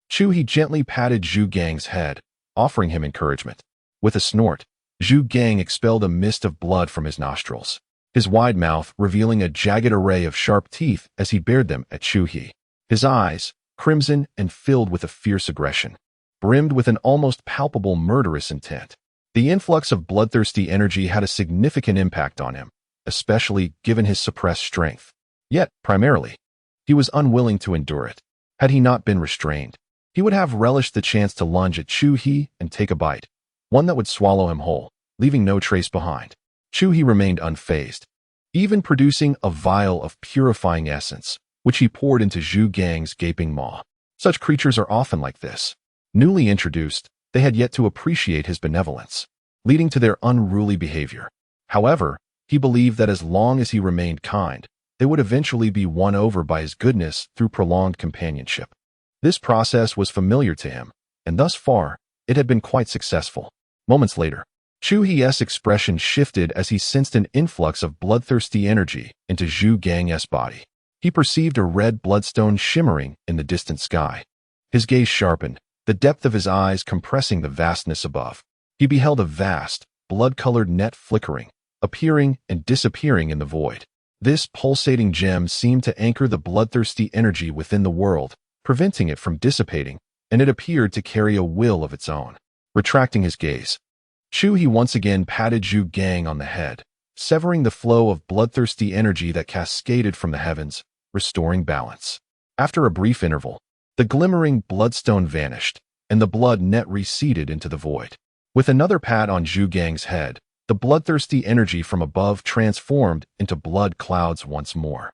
Chu He gently patted Zhu Gang's head, offering him encouragement. With a snort, Zhu Gang expelled a mist of blood from his nostrils, his wide mouth revealing a jagged array of sharp teeth as he bared them at Chu He. His eyes, crimson and filled with a fierce aggression, brimmed with an almost palpable murderous intent. The influx of bloodthirsty energy had a significant impact on him, especially given his suppressed strength. Yet, primarily, he was unwilling to endure it. Had he not been restrained, he would have relished the chance to lunge at Chu He and take a bite, one that would swallow him whole, leaving no trace behind. Chu He remained unfazed, even producing a vial of purifying essence, which he poured into Zhu Gang's gaping maw. Such creatures are often like this. Newly introduced, they had yet to appreciate his benevolence, leading to their unruly behavior. However, he believed that as long as he remained kind, they would eventually be won over by his goodness through prolonged companionship. This process was familiar to him, and thus far, it had been quite successful. Moments later, Chu He's expression shifted as he sensed an influx of bloodthirsty energy into Zhu Gang's body. He perceived a red bloodstone shimmering in the distant sky. His gaze sharpened, the depth of his eyes compressing the vastness above. He beheld a vast, blood-colored net flickering, appearing and disappearing in the void. This pulsating gem seemed to anchor the bloodthirsty energy within the world, preventing it from dissipating, and it appeared to carry a will of its own. Retracting his gaze, Chu He once again patted Zhu Gang on the head, severing the flow of bloodthirsty energy that cascaded from the heavens, restoring balance. After a brief interval, the glimmering bloodstone vanished, and the blood net receded into the void. With another pat on Zhu Gang's head, the bloodthirsty energy from above transformed into blood clouds once more.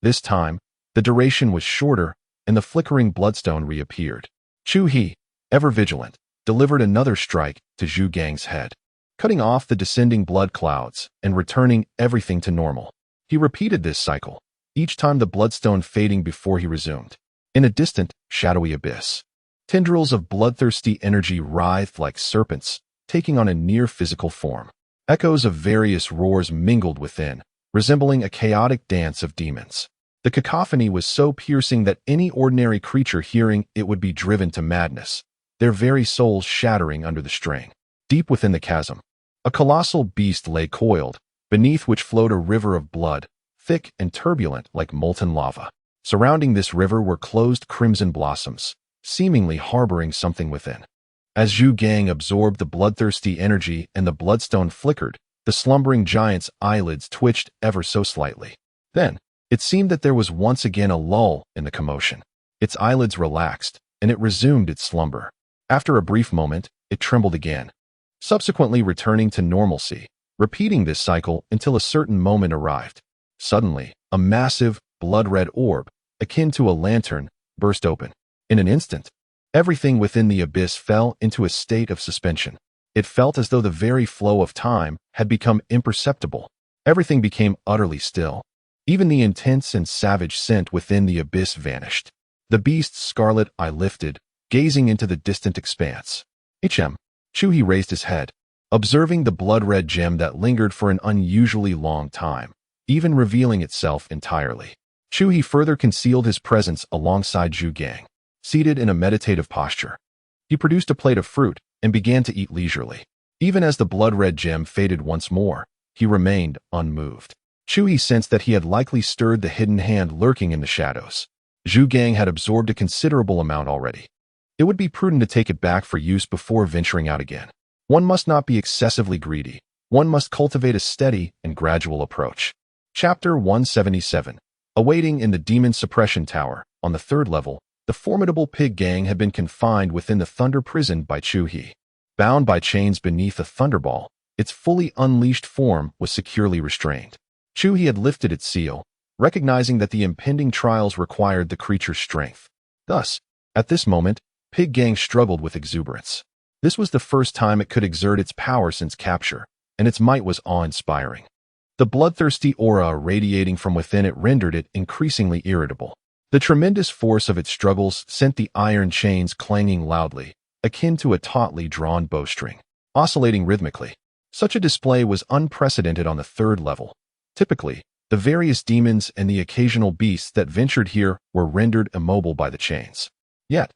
This time, the duration was shorter, and the flickering bloodstone reappeared. Chu He, ever vigilant, delivered another strike to Zhu Gang's head, cutting off the descending blood clouds and returning everything to normal. He repeated this cycle, each time the bloodstone fading before he resumed. In a distant, shadowy abyss, tendrils of bloodthirsty energy writhed like serpents, taking on a near-physical form. Echoes of various roars mingled within, resembling a chaotic dance of demons. The cacophony was so piercing that any ordinary creature hearing it would be driven to madness, their very souls shattering under the strain. Deep within the chasm, a colossal beast lay coiled, beneath which flowed a river of blood, thick and turbulent like molten lava. Surrounding this river were closed crimson blossoms, seemingly harboring something within. As Zhu Gang absorbed the bloodthirsty energy and the bloodstone flickered, the slumbering giant's eyelids twitched ever so slightly. Then, it seemed that there was once again a lull in the commotion. Its eyelids relaxed, and it resumed its slumber. After a brief moment, it trembled again, subsequently returning to normalcy, repeating this cycle until a certain moment arrived. Suddenly, a massive, blood-red orb, akin to a lantern, burst open. In an instant, everything within the abyss fell into a state of suspension. It felt as though the very flow of time had become imperceptible. Everything became utterly still. Even the intense and savage scent within the abyss vanished. The beast's scarlet eye lifted, gazing into the distant expanse. Chu He raised his head, observing the blood-red gem that lingered for an unusually long time, even revealing itself entirely. Chu He further concealed his presence alongside Zhu Gang, seated in a meditative posture. He produced a plate of fruit and began to eat leisurely. Even as the blood-red gem faded once more, he remained unmoved. Chu He sensed that he had likely stirred the hidden hand lurking in the shadows. Zhu Gang had absorbed a considerable amount already. It would be prudent to take it back for use before venturing out again. One must not be excessively greedy. One must cultivate a steady and gradual approach. Chapter 177. Awaiting in the Demon Suppression Tower, on the third level, the formidable pig gang had been confined within the Thunder Prison by Chu He. Bound by chains beneath a thunderball, its fully unleashed form was securely restrained. Chu He had lifted its seal, recognizing that the impending trials required the creature's strength. Thus, at this moment, Pig Gang struggled with exuberance. This was the first time it could exert its power since capture, and its might was awe-inspiring. The bloodthirsty aura radiating from within it rendered it increasingly irritable. The tremendous force of its struggles sent the iron chains clanging loudly, akin to a tautly drawn bowstring. Oscillating rhythmically, Such a display was unprecedented on the third level. Typically, the various demons and the occasional beasts that ventured here were rendered immobile by the chains. Yet,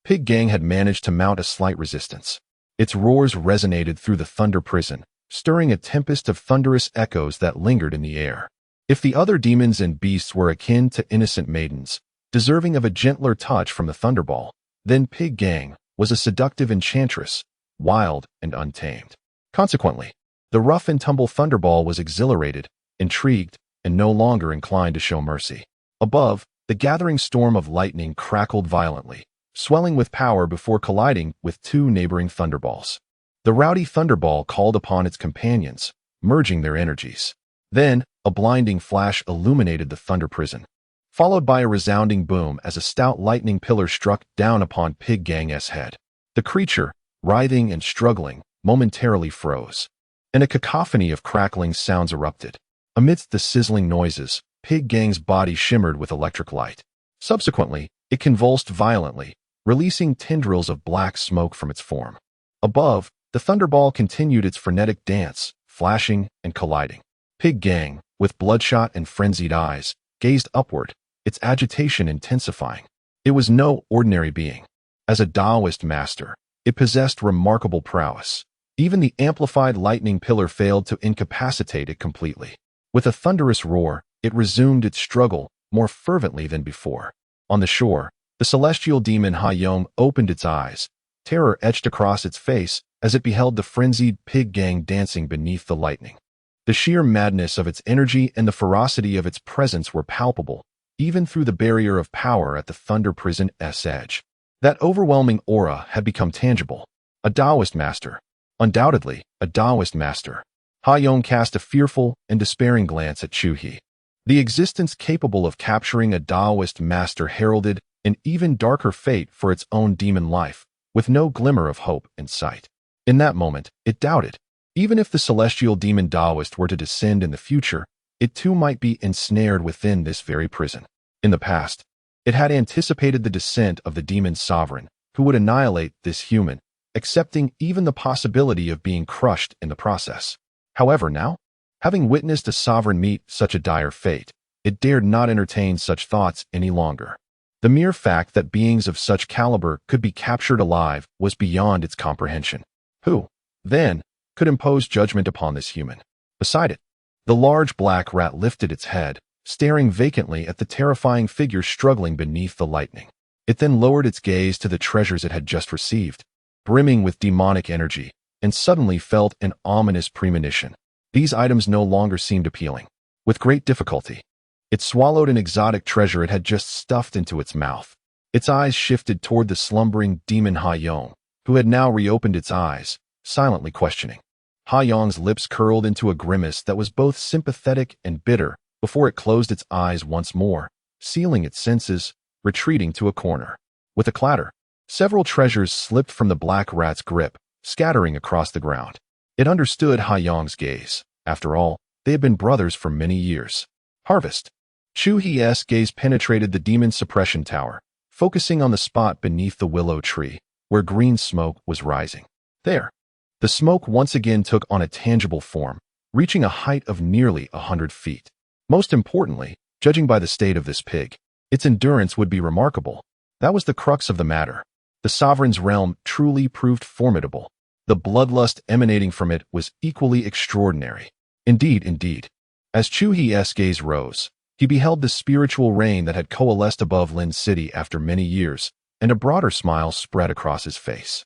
Pig Gang had managed to mount a slight resistance. Its roars resonated through the thunder prison, stirring a tempest of thunderous echoes that lingered in the air. If the other demons and beasts were akin to innocent maidens, deserving of a gentler touch from the Thunderball, then Pig Gang was a seductive enchantress, wild and untamed. Consequently, the rough-and-tumble Thunderball was exhilarated, intrigued, and no longer inclined to show mercy. Above, the gathering storm of lightning crackled violently, swelling with power before colliding with two neighboring Thunderballs. The rowdy Thunderball called upon its companions, merging their energies. Then, a blinding flash illuminated the thunder prison, followed by a resounding boom as a stout lightning pillar struck down upon Pig Gang's head. The creature, writhing and struggling, momentarily froze, and a cacophony of crackling sounds erupted. Amidst the sizzling noises, Pig Gang's body shimmered with electric light. Subsequently, it convulsed violently, releasing tendrils of black smoke from its form. Above, the Thunderball continued its frenetic dance, flashing and colliding. Pig Gang, with bloodshot and frenzied eyes, gazed upward, its agitation intensifying. It was no ordinary being. As a Taoist master, it possessed remarkable prowess. Even the amplified lightning pillar failed to incapacitate it completely. With a thunderous roar, it resumed its struggle more fervently than before. On the shore, the celestial demon Dahuang opened its eyes, terror etched across its face as it beheld the frenzied Pig Gang dancing beneath the lightning. The sheer madness of its energy and the ferocity of its presence were palpable, even through the barrier of power at the thunder prison's edge. That overwhelming aura had become tangible. A Taoist master. Undoubtedly, a Taoist master. Dahuang cast a fearful and despairing glance at Chu He. The existence capable of capturing a Taoist master heralded an even darker fate for its own demon life, with no glimmer of hope in sight. In that moment, it doubted. Even if the celestial demon Taoist were to descend in the future, it too might be ensnared within this very prison. In the past, it had anticipated the descent of the demon sovereign, who would annihilate this human, accepting even the possibility of being crushed in the process. However, now, having witnessed a sovereign meet such a dire fate, it dared not entertain such thoughts any longer. The mere fact that beings of such caliber could be captured alive was beyond its comprehension. Who, then, could impose judgment upon this human? Beside it, the large black rat lifted its head, staring vacantly at the terrifying figure struggling beneath the lightning. It then lowered its gaze to the treasures it had just received, brimming with demonic energy, and suddenly felt an ominous premonition. These items no longer seemed appealing. With great difficulty, it swallowed an exotic treasure it had just stuffed into its mouth. Its eyes shifted toward the slumbering demon Dahuang, who had now reopened its eyes, silently questioning. Dahuang's lips curled into a grimace that was both sympathetic and bitter before it closed its eyes once more, sealing its senses, retreating to a corner. With a clatter, several treasures slipped from the black rat's grip, scattering across the ground. It understood Dahuang's gaze. After all, they had been brothers for many years. Harvest. Chu He's gaze penetrated the demon suppression tower, focusing on the spot beneath the willow tree, where green smoke was rising. There, the smoke once again took on a tangible form, reaching a height of nearly 100 feet. Most importantly, judging by the state of this pig, its endurance would be remarkable. That was the crux of the matter. The sovereign's realm truly proved formidable. The bloodlust emanating from it was equally extraordinary. Indeed. As Chu He's gaze rose, he beheld the spiritual rain that had coalesced above Lin City after many years, and a broader smile spread across his face.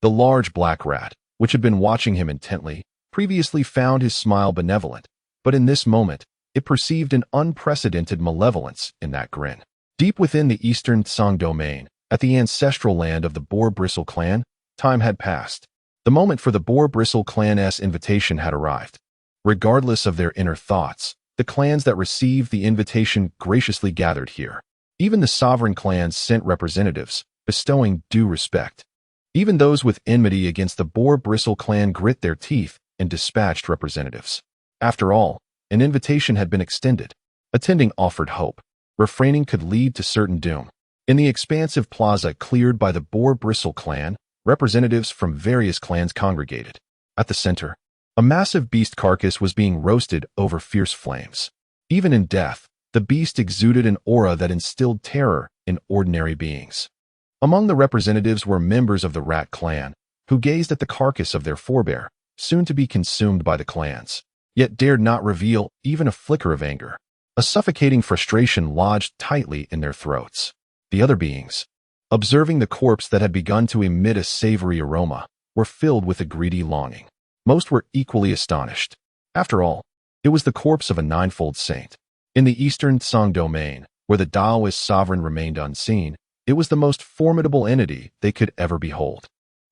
The large black rat, which had been watching him intently, previously found his smile benevolent, but in this moment, it perceived an unprecedented malevolence in that grin. Deep within the eastern Tsang domain, at the ancestral land of the Boar Bristle clan, time had passed. The moment for the Boar Bristle clan's invitation had arrived. Regardless of their inner thoughts, the clans that received the invitation graciously gathered here. Even the sovereign clans sent representatives, bestowing due respect. Even those with enmity against the Boar Bristle clan grit their teeth and dispatched representatives. After all, an invitation had been extended. Attending offered hope. Refraining could lead to certain doom. In the expansive plaza cleared by the Boar Bristle clan, representatives from various clans congregated. At the center, A massive beast carcass was being roasted over fierce flames. Even in death, the beast exuded an aura that instilled terror in ordinary beings. Among the representatives were members of the Rat clan, who gazed at the carcass of their forebear, soon to be consumed by the clans, yet dared not reveal even a flicker of anger. A suffocating frustration lodged tightly in their throats. The other beings, observing the corpse that had begun to emit a savory aroma, were filled with a greedy longing. Most were equally astonished. After all, it was the corpse of a ninefold saint. In the eastern Song domain, where the Taoist sovereign remained unseen, it was the most formidable entity they could ever behold.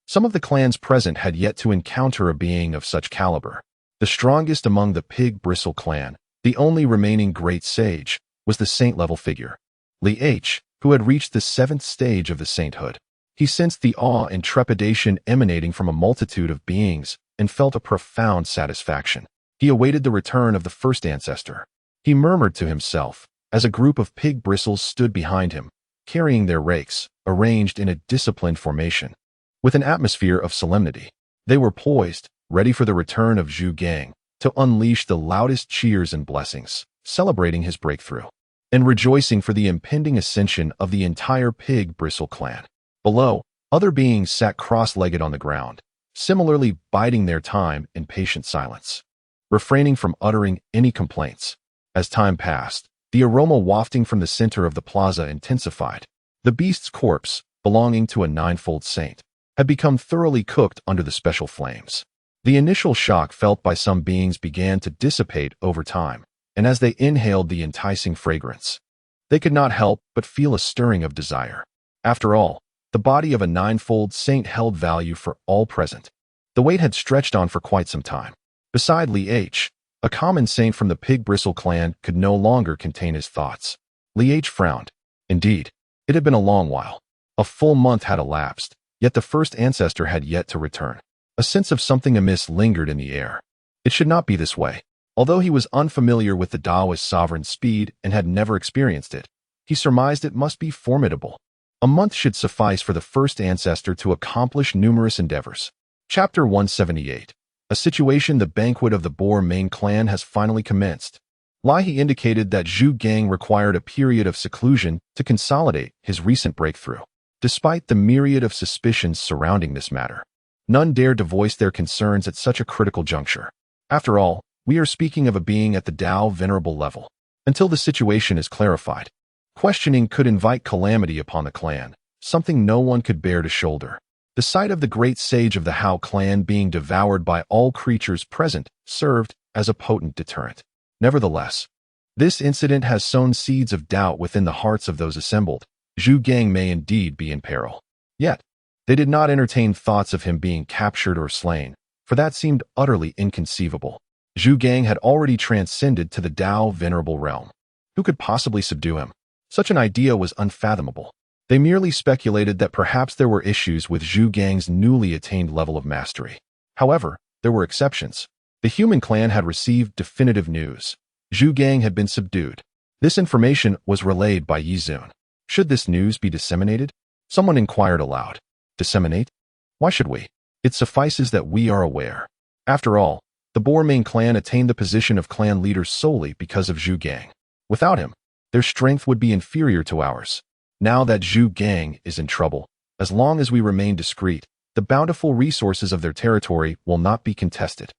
Some of the clans present had yet to encounter a being of such caliber. The strongest among the Pig Bristle clan, the only remaining great sage, was the saint-level figure, Li H, who had reached the 7th stage of the sainthood. He sensed the awe and trepidation emanating from a multitude of beings and felt a profound satisfaction. He awaited the return of the first ancestor. He murmured to himself as a group of pig bristles stood behind him, carrying their rakes, arranged in a disciplined formation. With an atmosphere of solemnity, they were poised, ready for the return of Zhu Gang, to unleash the loudest cheers and blessings, celebrating his breakthrough, and rejoicing for the impending ascension of the entire Pig Bristle clan. Below, other beings sat cross-legged on the ground, similarly biding their time in patient silence, refraining from uttering any complaints. As time passed, the aroma wafting from the center of the plaza intensified. The beast's corpse, belonging to a ninefold saint, had become thoroughly cooked under the special flames. The initial shock felt by some beings began to dissipate over time, and as they inhaled the enticing fragrance, they could not help but feel a stirring of desire. After all, the body of a ninefold saint held value for all present. The wait had stretched on for quite some time. Beside Li H, a common saint from the Pig Bristle clan could no longer contain his thoughts. Li H frowned. Indeed, it had been a long while. A full month had elapsed, yet the first ancestor had yet to return. A sense of something amiss lingered in the air. It should not be this way. Although he was unfamiliar with the Taoist sovereign's speed and had never experienced it, he surmised it must be formidable. A month should suffice for the first ancestor to accomplish numerous endeavors. Chapter 178. A situation. The banquet of the Boer main clan has finally commenced. Lai He indicated that Zhu Gang required a period of seclusion to consolidate his recent breakthrough. Despite the myriad of suspicions surrounding this matter, none dared to voice their concerns at such a critical juncture. After all, we are speaking of a being at the Tao venerable level. Until the situation is clarified, questioning could invite calamity upon the clan, something no one could bear to shoulder. The sight of the great sage of the Hao clan being devoured by all creatures present served as a potent deterrent. Nevertheless, this incident has sown seeds of doubt within the hearts of those assembled. Zhu Gang may indeed be in peril. Yet, they did not entertain thoughts of him being captured or slain, for that seemed utterly inconceivable. Zhu Gang had already transcended to the Tao venerable realm. Who could possibly subdue him? Such an idea was unfathomable. They merely speculated that perhaps there were issues with Zhu Gang's newly attained level of mastery. However, there were exceptions. The human clan had received definitive news. Zhu Gang had been subdued. This information was relayed by Yi Zun. Should this news be disseminated? Someone inquired aloud. Disseminate? Why should we? It suffices that we are aware. After all, the Boer main clan attained the position of clan leader solely because of Zhu Gang. Without him, their strength would be inferior to ours. Now that Zhu Gang is in trouble, as long as we remain discreet, the bountiful resources of their territory will not be contested.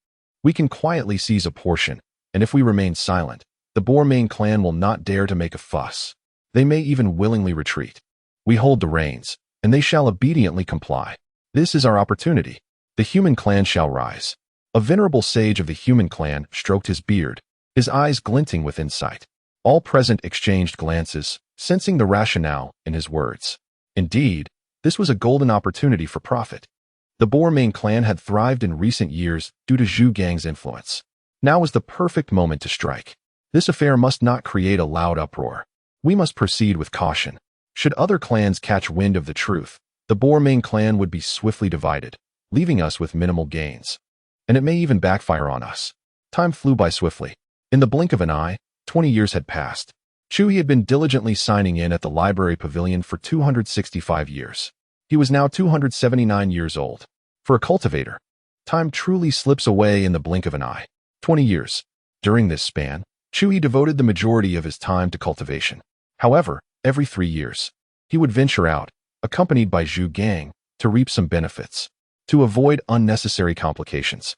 We can quietly seize a portion, and if we remain silent, the Boer main clan will not dare to make a fuss. They may even willingly retreat. We hold the reins, and they shall obediently comply. This is our opportunity. The human clan shall rise. A venerable sage of the human clan stroked his beard, his eyes glinting with insight. All present exchanged glances, sensing the rationale in his words. Indeed, this was a golden opportunity for profit. The Boer main clan had thrived in recent years due to Zhu Gang's influence. Now was the perfect moment to strike. This affair must not create a loud uproar. We must proceed with caution. Should other clans catch wind of the truth, the Boer main clan would be swiftly divided, leaving us with minimal gains. And it may even backfire on us. Time flew by swiftly. In the blink of an eye, 20 years had passed. Chu He had been diligently signing in at the Library Pavilion for 265 years. He was now 279 years old. For a cultivator, Time truly slips away in the blink of an eye. 20 years. During this span, Chu He devoted the majority of his time to cultivation. However, every 3 years, he would venture out, accompanied by Zhu Gang, to reap some benefits. To avoid unnecessary complications,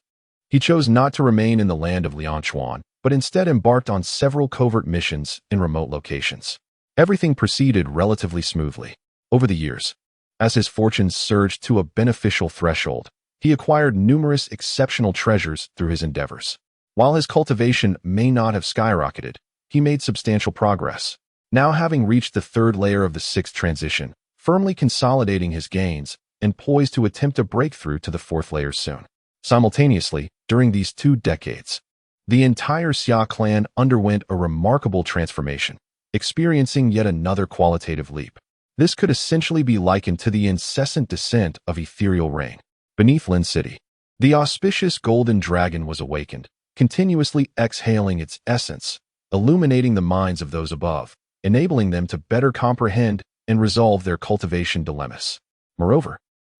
he chose not to remain in the land of Lianchuan, but instead embarked on several covert missions in remote locations. Everything proceeded relatively smoothly. Over the years, as his fortunes surged to a beneficial threshold, he acquired numerous exceptional treasures through his endeavors. While his cultivation may not have skyrocketed, he made substantial progress. Now having reached the 3rd layer of the 6th transition, firmly consolidating his gains, and poised to attempt a breakthrough to the 4th layer soon. Simultaneously, during these 2 decades, the entire Xia Clan underwent a remarkable transformation, experiencing yet another qualitative leap. This could essentially be likened to the incessant descent of ethereal rain. Beneath Lin City, the auspicious golden dragon was awakened, continuously exhaling its essence, illuminating the minds of those above, enabling them to better comprehend and resolve their cultivation dilemmas. Moreover,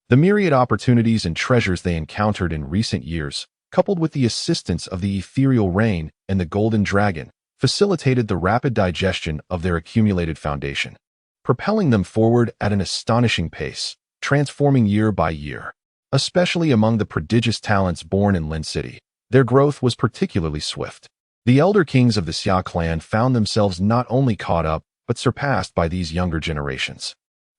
the myriad opportunities and treasures they encountered in recent years, coupled with the assistance of the ethereal rain and the golden dragon, facilitated the rapid digestion of their accumulated foundation, propelling them forward at an astonishing pace, transforming year by year. Especially among the prodigious talents born in Lin City, their growth was particularly swift. The elder kings of the Xia clan found themselves not only caught up, but surpassed by these younger generations.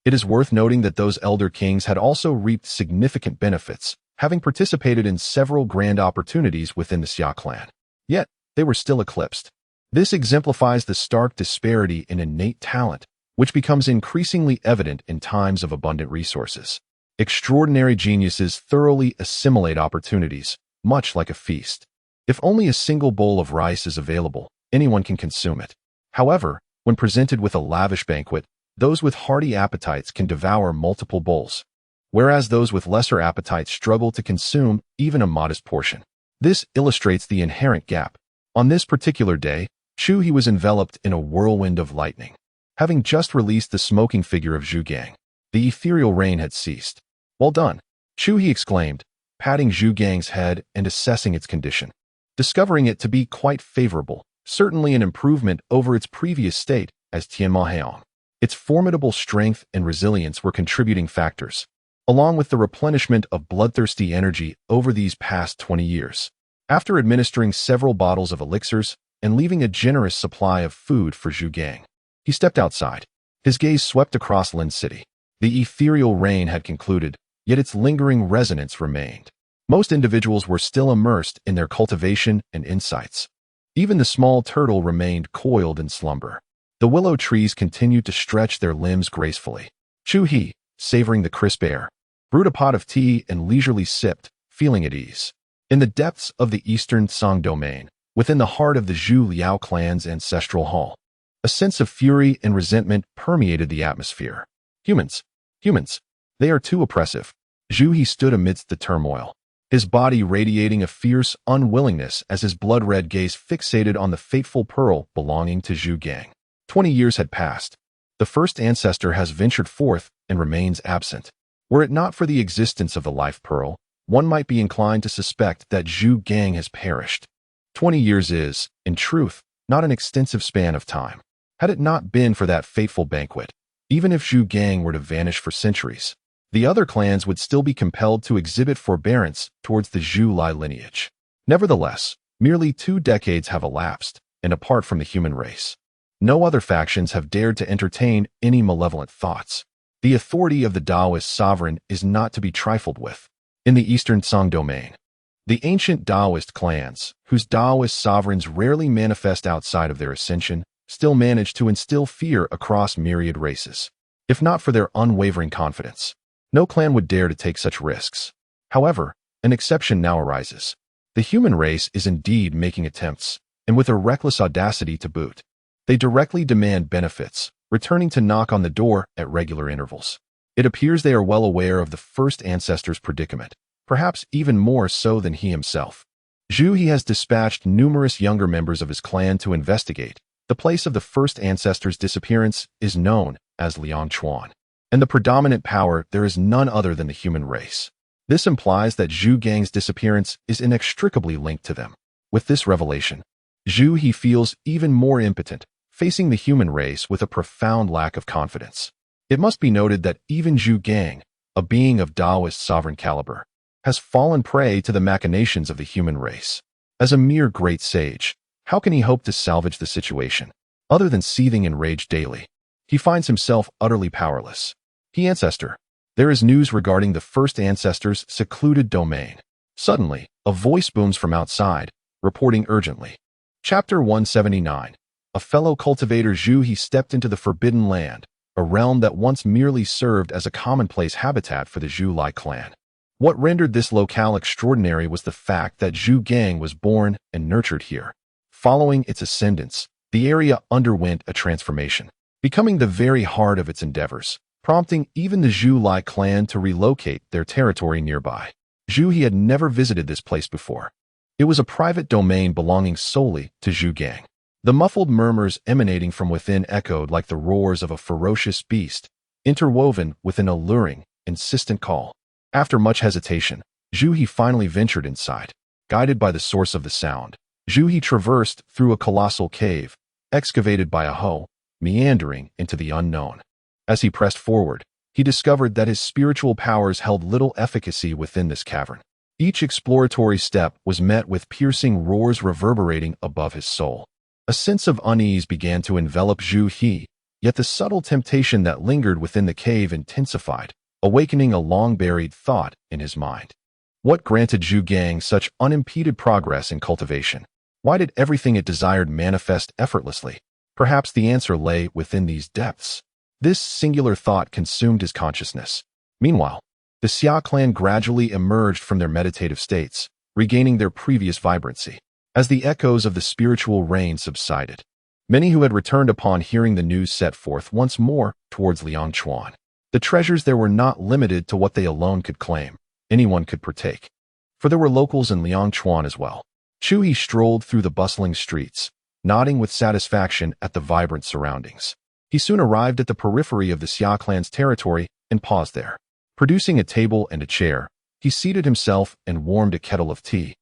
It is worth noting that those elder kings had also reaped significant benefits, having participated in several grand opportunities within the Xia clan. Yet, they were still eclipsed. This exemplifies the stark disparity in innate talent, which becomes increasingly evident in times of abundant resources. Extraordinary geniuses thoroughly assimilate opportunities, much like a feast. If only a single bowl of rice is available, anyone can consume it. However, when presented with a lavish banquet, those with hearty appetites can devour multiple bowls, whereas those with lesser appetites struggle to consume even a modest portion. This illustrates the inherent gap. On this particular day, Chu He was enveloped in a whirlwind of lightning. Having just released the smoking figure of Zhu Gang, the ethereal rain had ceased. "Well done," Chu He exclaimed, patting Zhu Gang's head and assessing its condition. Discovering it to be quite favorable, certainly an improvement over its previous state as Tianma. Its formidable strength and resilience were contributing factors, along with the replenishment of bloodthirsty energy over these past 20 years. After administering several bottles of elixirs and leaving a generous supply of food for Zhu Gang, he stepped outside. His gaze swept across Lin City. The ethereal rain had concluded, yet its lingering resonance remained. Most individuals were still immersed in their cultivation and insights. Even the small turtle remained coiled in slumber. The willow trees continued to stretch their limbs gracefully. Chu He, savoring the crisp air, brewed a pot of tea and leisurely sipped, feeling at ease. In the depths of the eastern Song domain, within the heart of the Zhu Liao clan's ancestral hall, a sense of fury and resentment permeated the atmosphere. Humans, they are too oppressive. Zhu He stood amidst the turmoil, his body radiating a fierce unwillingness as his blood-red gaze fixated on the fateful pearl belonging to Zhu Gang. 20 years had passed. The first ancestor has ventured forth and remains absent. Were it not for the existence of the life pearl, one might be inclined to suspect that Zhu Gang has perished. 20 years is, in truth, not an extensive span of time. Had it not been for that fateful banquet, even if Zhu Gang were to vanish for centuries, the other clans would still be compelled to exhibit forbearance towards the Zhu Lai lineage. Nevertheless, merely 2 decades have elapsed, and apart from the human race, no other factions have dared to entertain any malevolent thoughts. The authority of the Taoist sovereign is not to be trifled with. In the eastern Song domain, the ancient Taoist clans, whose Taoist sovereigns rarely manifest outside of their ascension, still manage to instill fear across myriad races. If not for their unwavering confidence, no clan would dare to take such risks. However, an exception now arises. The human race is indeed making attempts, and with a reckless audacity to boot. They directly demand benefits, returning to knock on the door at regular intervals. It appears they are well aware of the first ancestor's predicament, perhaps even more so than he himself. Zhu He has dispatched numerous younger members of his clan to investigate. The place of the first ancestor's disappearance is known as Lianchuan, and the predominant power there is none other than the human race. This implies that Zhu Gang's disappearance is inextricably linked to them. With this revelation, Chu He feels even more impotent, facing the human race with a profound lack of confidence. It must be noted that even Zhu Gang, a being of Taoist sovereign caliber, has fallen prey to the machinations of the human race. As a mere great sage, how can he hope to salvage the situation? Other than seething in rage daily, he finds himself utterly powerless. Ancestor. There is news regarding the first ancestor's secluded domain. Suddenly, a voice booms from outside, reporting urgently. Chapter 179. A fellow cultivator Chu He stepped into the Forbidden Land, a realm that once merely served as a commonplace habitat for the Xia Clan. What rendered this locale extraordinary was the fact that Zhu Gang was born and nurtured here. Following its ascendance, the area underwent a transformation, becoming the very heart of its endeavors, prompting even the Xia clan to relocate their territory nearby. Chu He had never visited this place before. It was a private domain belonging solely to Zhu Gang. The muffled murmurs emanating from within echoed like the roars of a ferocious beast, interwoven with an alluring, insistent call. After much hesitation, Chu He finally ventured inside. Guided by the source of the sound, Chu He traversed through a colossal cave, excavated by a hoe, meandering into the unknown. As he pressed forward, he discovered that his spiritual powers held little efficacy within this cavern. Each exploratory step was met with piercing roars reverberating above his soul. A sense of unease began to envelop Chu He, yet the subtle temptation that lingered within the cave intensified, awakening a long-buried thought in his mind. What granted Zhu Gang such unimpeded progress in cultivation? Why did everything it desired manifest effortlessly? Perhaps the answer lay within these depths. This singular thought consumed his consciousness. Meanwhile, the Xia Clan gradually emerged from their meditative states, regaining their previous vibrancy. As the echoes of the spiritual rain subsided, many who had returned upon hearing the news set forth once more towards Liangchuan. The treasures there were not limited to what they alone could claim. Anyone could partake, for there were locals in Liangchuan as well. Chu He strolled through the bustling streets, nodding with satisfaction at the vibrant surroundings. He soon arrived at the periphery of the Xia Clan's territory and paused there. Producing a table and a chair, he seated himself and warmed a kettle of tea.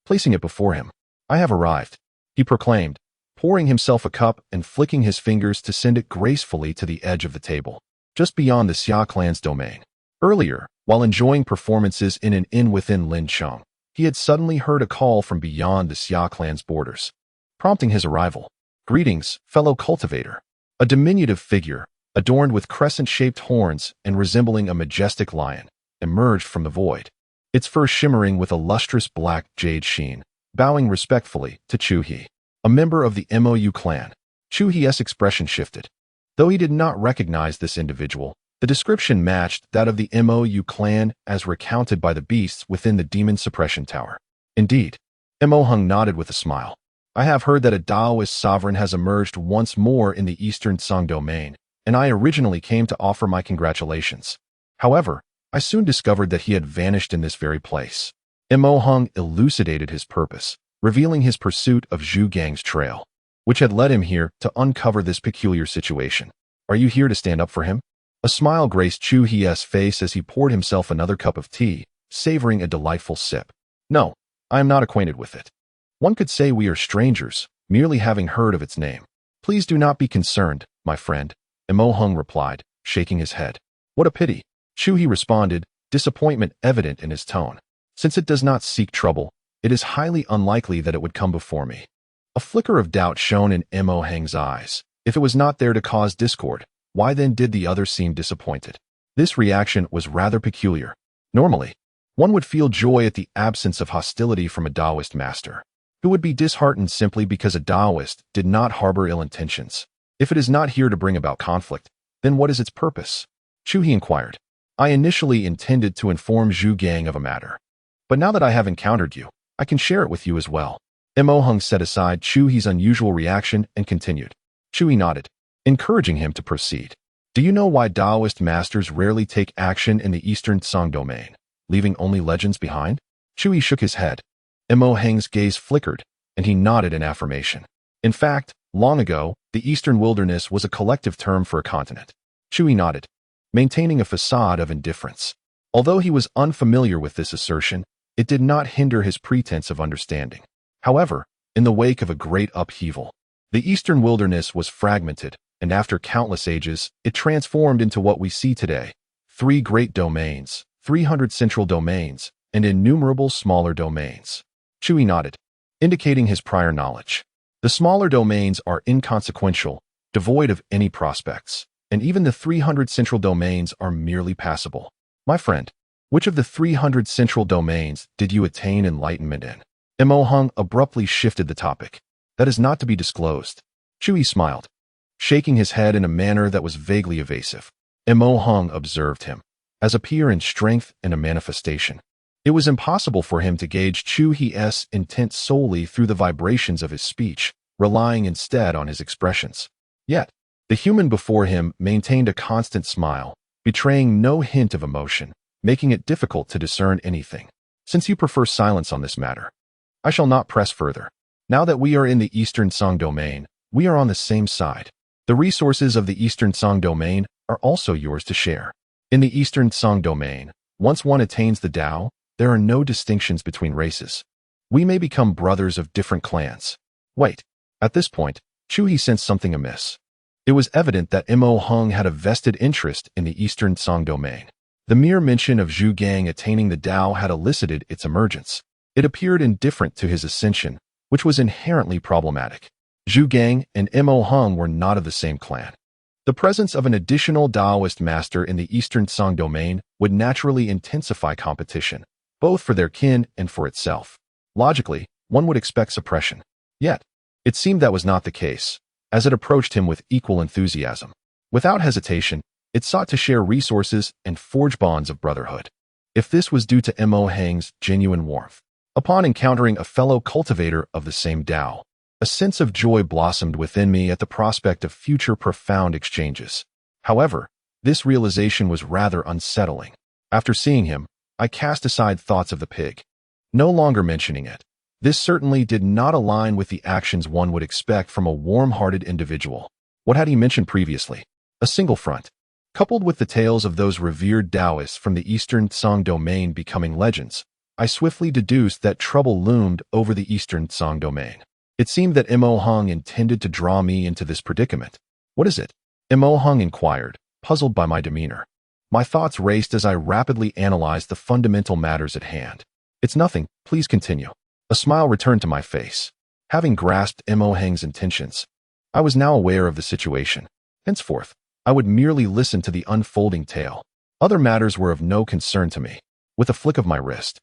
Placing it before him, "I have arrived," he proclaimed, pouring himself a cup and flicking his fingers to send it gracefully to the edge of the table, just beyond the Xia Clan's domain. Earlier, while enjoying performances in an inn within Lincheng, he had suddenly heard a call from beyond the Xia Clan's borders, prompting his arrival. "Greetings, fellow cultivator." A diminutive figure, adorned with crescent-shaped horns and resembling a majestic lion, emerged from the void, its fur shimmering with a lustrous black jade sheen, bowing respectfully to Chu He, a member of the Mou clan. Chu He's expression shifted. Though he did not recognize this individual, the description matched that of the Mou clan as recounted by the beasts within the demon suppression tower. Indeed, Dahuang nodded with a smile. "I have heard that a Taoist sovereign has emerged once more in the Eastern Song domain, and I originally came to offer my congratulations. However, I soon discovered that he had vanished in this very place." Dahuang elucidated his purpose, revealing his pursuit of Zhu Gang's trail, which had led him here to uncover this peculiar situation. "Are you here to stand up for him?" A smile graced Chu He's face as he poured himself another cup of tea, savoring a delightful sip. "No, I am not acquainted with it. One could say we are strangers, merely having heard of its name." "Please do not be concerned, my friend," Dahuang replied, shaking his head. "What a pity," Chu He responded, disappointment evident in his tone. "Since it does not seek trouble, it is highly unlikely that it would come before me." A flicker of doubt shone in Dahuang's eyes. If it was not there to cause discord, why then did the other seem disappointed? This reaction was rather peculiar. Normally, one would feel joy at the absence of hostility from a Taoist master, who would be disheartened simply because a Taoist did not harbor ill intentions. If it is not here to bring about conflict, then what is its purpose? Chu He inquired. "I initially intended to inform Zhu Gang of a matter, but now that I have encountered you, I can share it with you as well." Dahuang set aside Chu He's unusual reaction and continued. Chu He nodded, encouraging him to proceed. "Do you know why Taoist masters rarely take action in the Eastern Song domain, leaving only legends behind?" Chu He shook his head. Dahuang's gaze flickered, and he nodded in affirmation. In fact, long ago, the Eastern Wilderness was a collective term for a continent. Chu He nodded, maintaining a facade of indifference. Although he was unfamiliar with this assertion, it did not hinder his pretense of understanding. However, in the wake of a great upheaval, the eastern wilderness was fragmented, and after countless ages, it transformed into what we see today: 3 great domains, 300 central domains, and innumerable smaller domains. Chu He nodded, indicating his prior knowledge. The smaller domains are inconsequential, devoid of any prospects, and even the 300 central domains are merely passable. My friend, which of the 300 central domains did you attain enlightenment in? Dahuang abruptly shifted the topic. That is not to be disclosed. Chu He smiled, shaking his head in a manner that was vaguely evasive. Dahuang observed him, as a peer in strength and a manifestation. It was impossible for him to gauge Chu He's intent solely through the vibrations of his speech, relying instead on his expressions. Yet, the human before him maintained a constant smile, betraying no hint of emotion, making it difficult to discern anything. Since you prefer silence on this matter, I shall not press further. Now that we are in the Eastern Song domain, we are on the same side. The resources of the Eastern Song domain are also yours to share. In the Eastern Song domain, once one attains the Tao, there are no distinctions between races. We may become brothers of different clans. Wait. At this point, Chu He sensed something amiss. It was evident that Dahuang had a vested interest in the Eastern Song domain. The mere mention of Zhu Gang attaining the Tao had elicited its emergence. It appeared indifferent to his ascension, which was inherently problematic. Zhu Gang and Dahuang were not of the same clan. The presence of an additional Taoist master in the Eastern Song domain would naturally intensify competition, both for their kin and for itself. Logically, one would expect suppression. Yet, it seemed that was not the case, as it approached him with equal enthusiasm. Without hesitation, it sought to share resources and forge bonds of brotherhood. If this was due to Dahuang's genuine warmth, upon encountering a fellow cultivator of the same Tao, a sense of joy blossomed within me at the prospect of future profound exchanges. However, this realization was rather unsettling. After seeing him, I cast aside thoughts of the pig, no longer mentioning it. This certainly did not align with the actions one would expect from a warm-hearted individual. What had he mentioned previously? A single front. Coupled with the tales of those revered Taoists from the Eastern Song domain becoming legends, I swiftly deduced that trouble loomed over the Eastern Song domain. It seemed that Dahuang intended to draw me into this predicament. What is it? Dahuang inquired, puzzled by my demeanor. My thoughts raced as I rapidly analyzed the fundamental matters at hand. It's nothing, please continue. A smile returned to my face. Having grasped Dahuang's intentions, I was now aware of the situation. Henceforth, I would merely listen to the unfolding tale. Other matters were of no concern to me. With a flick of my wrist,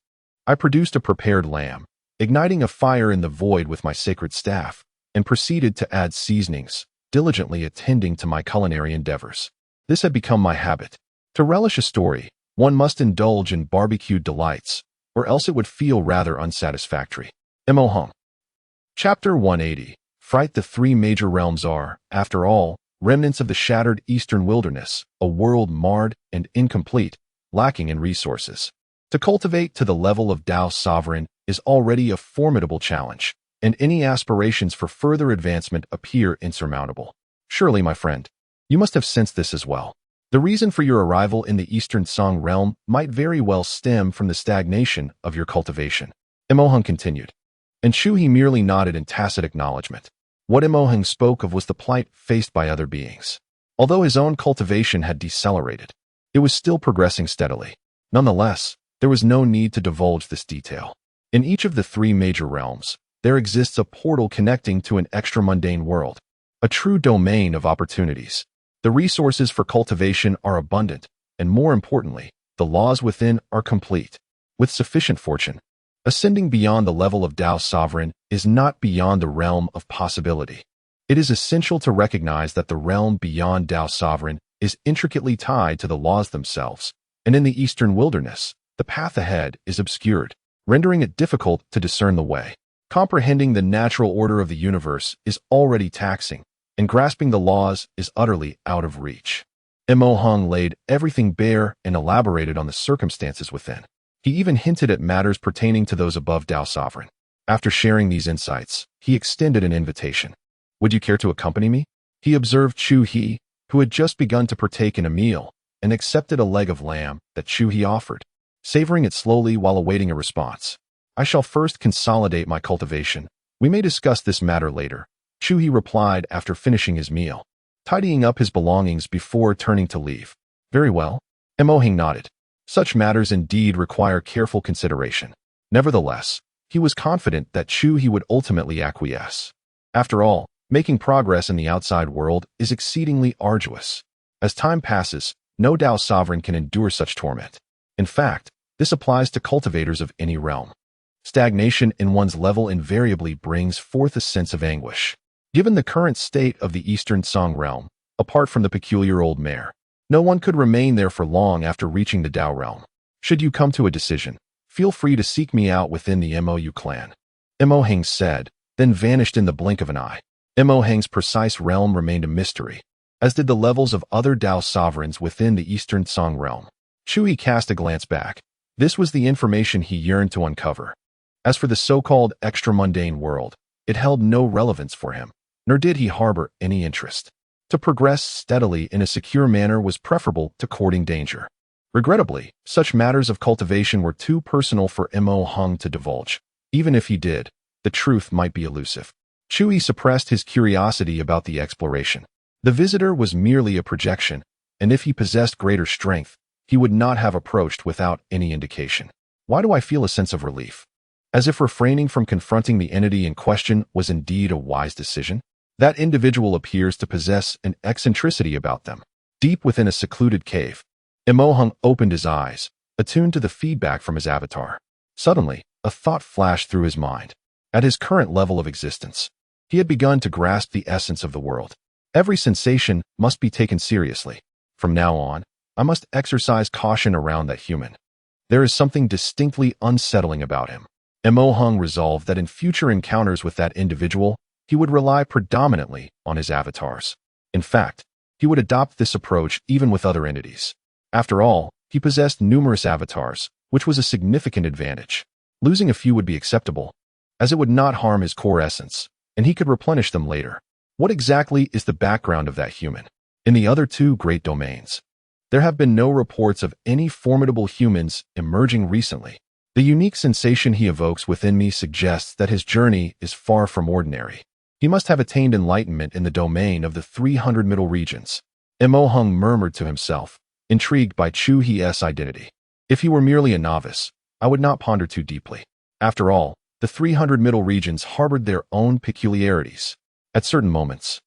I produced a prepared lamb, igniting a fire in the void with my sacred staff, and proceeded to add seasonings, diligently attending to my culinary endeavors. This had become my habit. To relish a story, one must indulge in barbecued delights, or else it would feel rather unsatisfactory. Dahuang. Chapter 180. Fright. The 3 major realms are, after all, remnants of the shattered eastern wilderness, a world marred and incomplete, lacking in resources. To cultivate to the level of Tao sovereign is already a formidable challenge, and any aspirations for further advancement appear insurmountable. Surely, my friend, you must have sensed this as well. The reason for your arrival in the Eastern Song realm might very well stem from the stagnation of your cultivation. Dahuang continued, and Chu He merely nodded in tacit acknowledgement. What Dahuang spoke of was the plight faced by other beings. Although his own cultivation had decelerated, it was still progressing steadily. Nonetheless, there was no need to divulge this detail. In each of the 3 major realms, there exists a portal connecting to an extra-mundane world, a true domain of opportunities. The resources for cultivation are abundant, and more importantly, the laws within are complete. With sufficient fortune, ascending beyond the level of Tao sovereign is not beyond the realm of possibility. It is essential to recognize that the realm beyond Tao sovereign is intricately tied to the laws themselves, and in the eastern wilderness, the path ahead is obscured, rendering it difficult to discern the way. Comprehending the natural order of the universe is already taxing, and grasping the laws is utterly out of reach. Dahuang laid everything bare and elaborated on the circumstances within. He even hinted at matters pertaining to those above Tao sovereign. After sharing these insights, he extended an invitation. Would you care to accompany me? He observed Chu He, who had just begun to partake in a meal, and accepted a leg of lamb that Chu He offered, savoring it slowly while awaiting a response. "I shall first consolidate my cultivation. We may discuss this matter later," Chu He replied after finishing his meal, tidying up his belongings before turning to leave. "Very well." Dahuang nodded. Such matters indeed require careful consideration. Nevertheless, he was confident that Chu He would ultimately acquiesce. After all, making progress in the outside world is exceedingly arduous. As time passes, no Dao sovereign can endure such torment. In fact, this applies to cultivators of any realm. Stagnation in one's level invariably brings forth a sense of anguish. Given the current state of the Eastern Song realm, apart from the peculiar old mare, no one could remain there for long after reaching the Dao realm. Should you come to a decision, feel free to seek me out within the Xia Clan, Dahuang said, then vanished in the blink of an eye. Dahuang's precise realm remained a mystery, as did the levels of other Dao sovereigns within the Eastern Song realm. Chu He cast a glance back. This was the information he yearned to uncover. As for the so-called extra-mundane world, it held no relevance for him, nor did he harbor any interest. To progress steadily in a secure manner was preferable to courting danger. Regrettably, such matters of cultivation were too personal for Dahuang to divulge. Even if he did, the truth might be elusive. Chu He suppressed his curiosity about the exploration. The visitor was merely a projection, and if he possessed greater strength, he would not have approached without any indication. Why do I feel a sense of relief? As if refraining from confronting the entity in question was indeed a wise decision? That individual appears to possess an eccentricity about them. Deep within a secluded cave, Dahuang opened his eyes, attuned to the feedback from his avatar. Suddenly, a thought flashed through his mind. At his current level of existence, he had begun to grasp the essence of the world. Every sensation must be taken seriously. From now on, I must exercise caution around that human. There is something distinctly unsettling about him. Dahuang resolved that in future encounters with that individual, he would rely predominantly on his avatars. In fact, he would adopt this approach even with other entities. After all, he possessed numerous avatars, which was a significant advantage. Losing a few would be acceptable, as it would not harm his core essence, and he could replenish them later. What exactly is the background of that human? In the other two great domains, there have been no reports of any formidable humans emerging recently. The unique sensation he evokes within me suggests that his journey is far from ordinary. He must have attained enlightenment in the domain of the 300 middle regions. Dahuang murmured to himself, intrigued by Chu He's identity. If he were merely a novice, I would not ponder too deeply. After all, the 300 middle regions harbored their own peculiarities. At certain moments,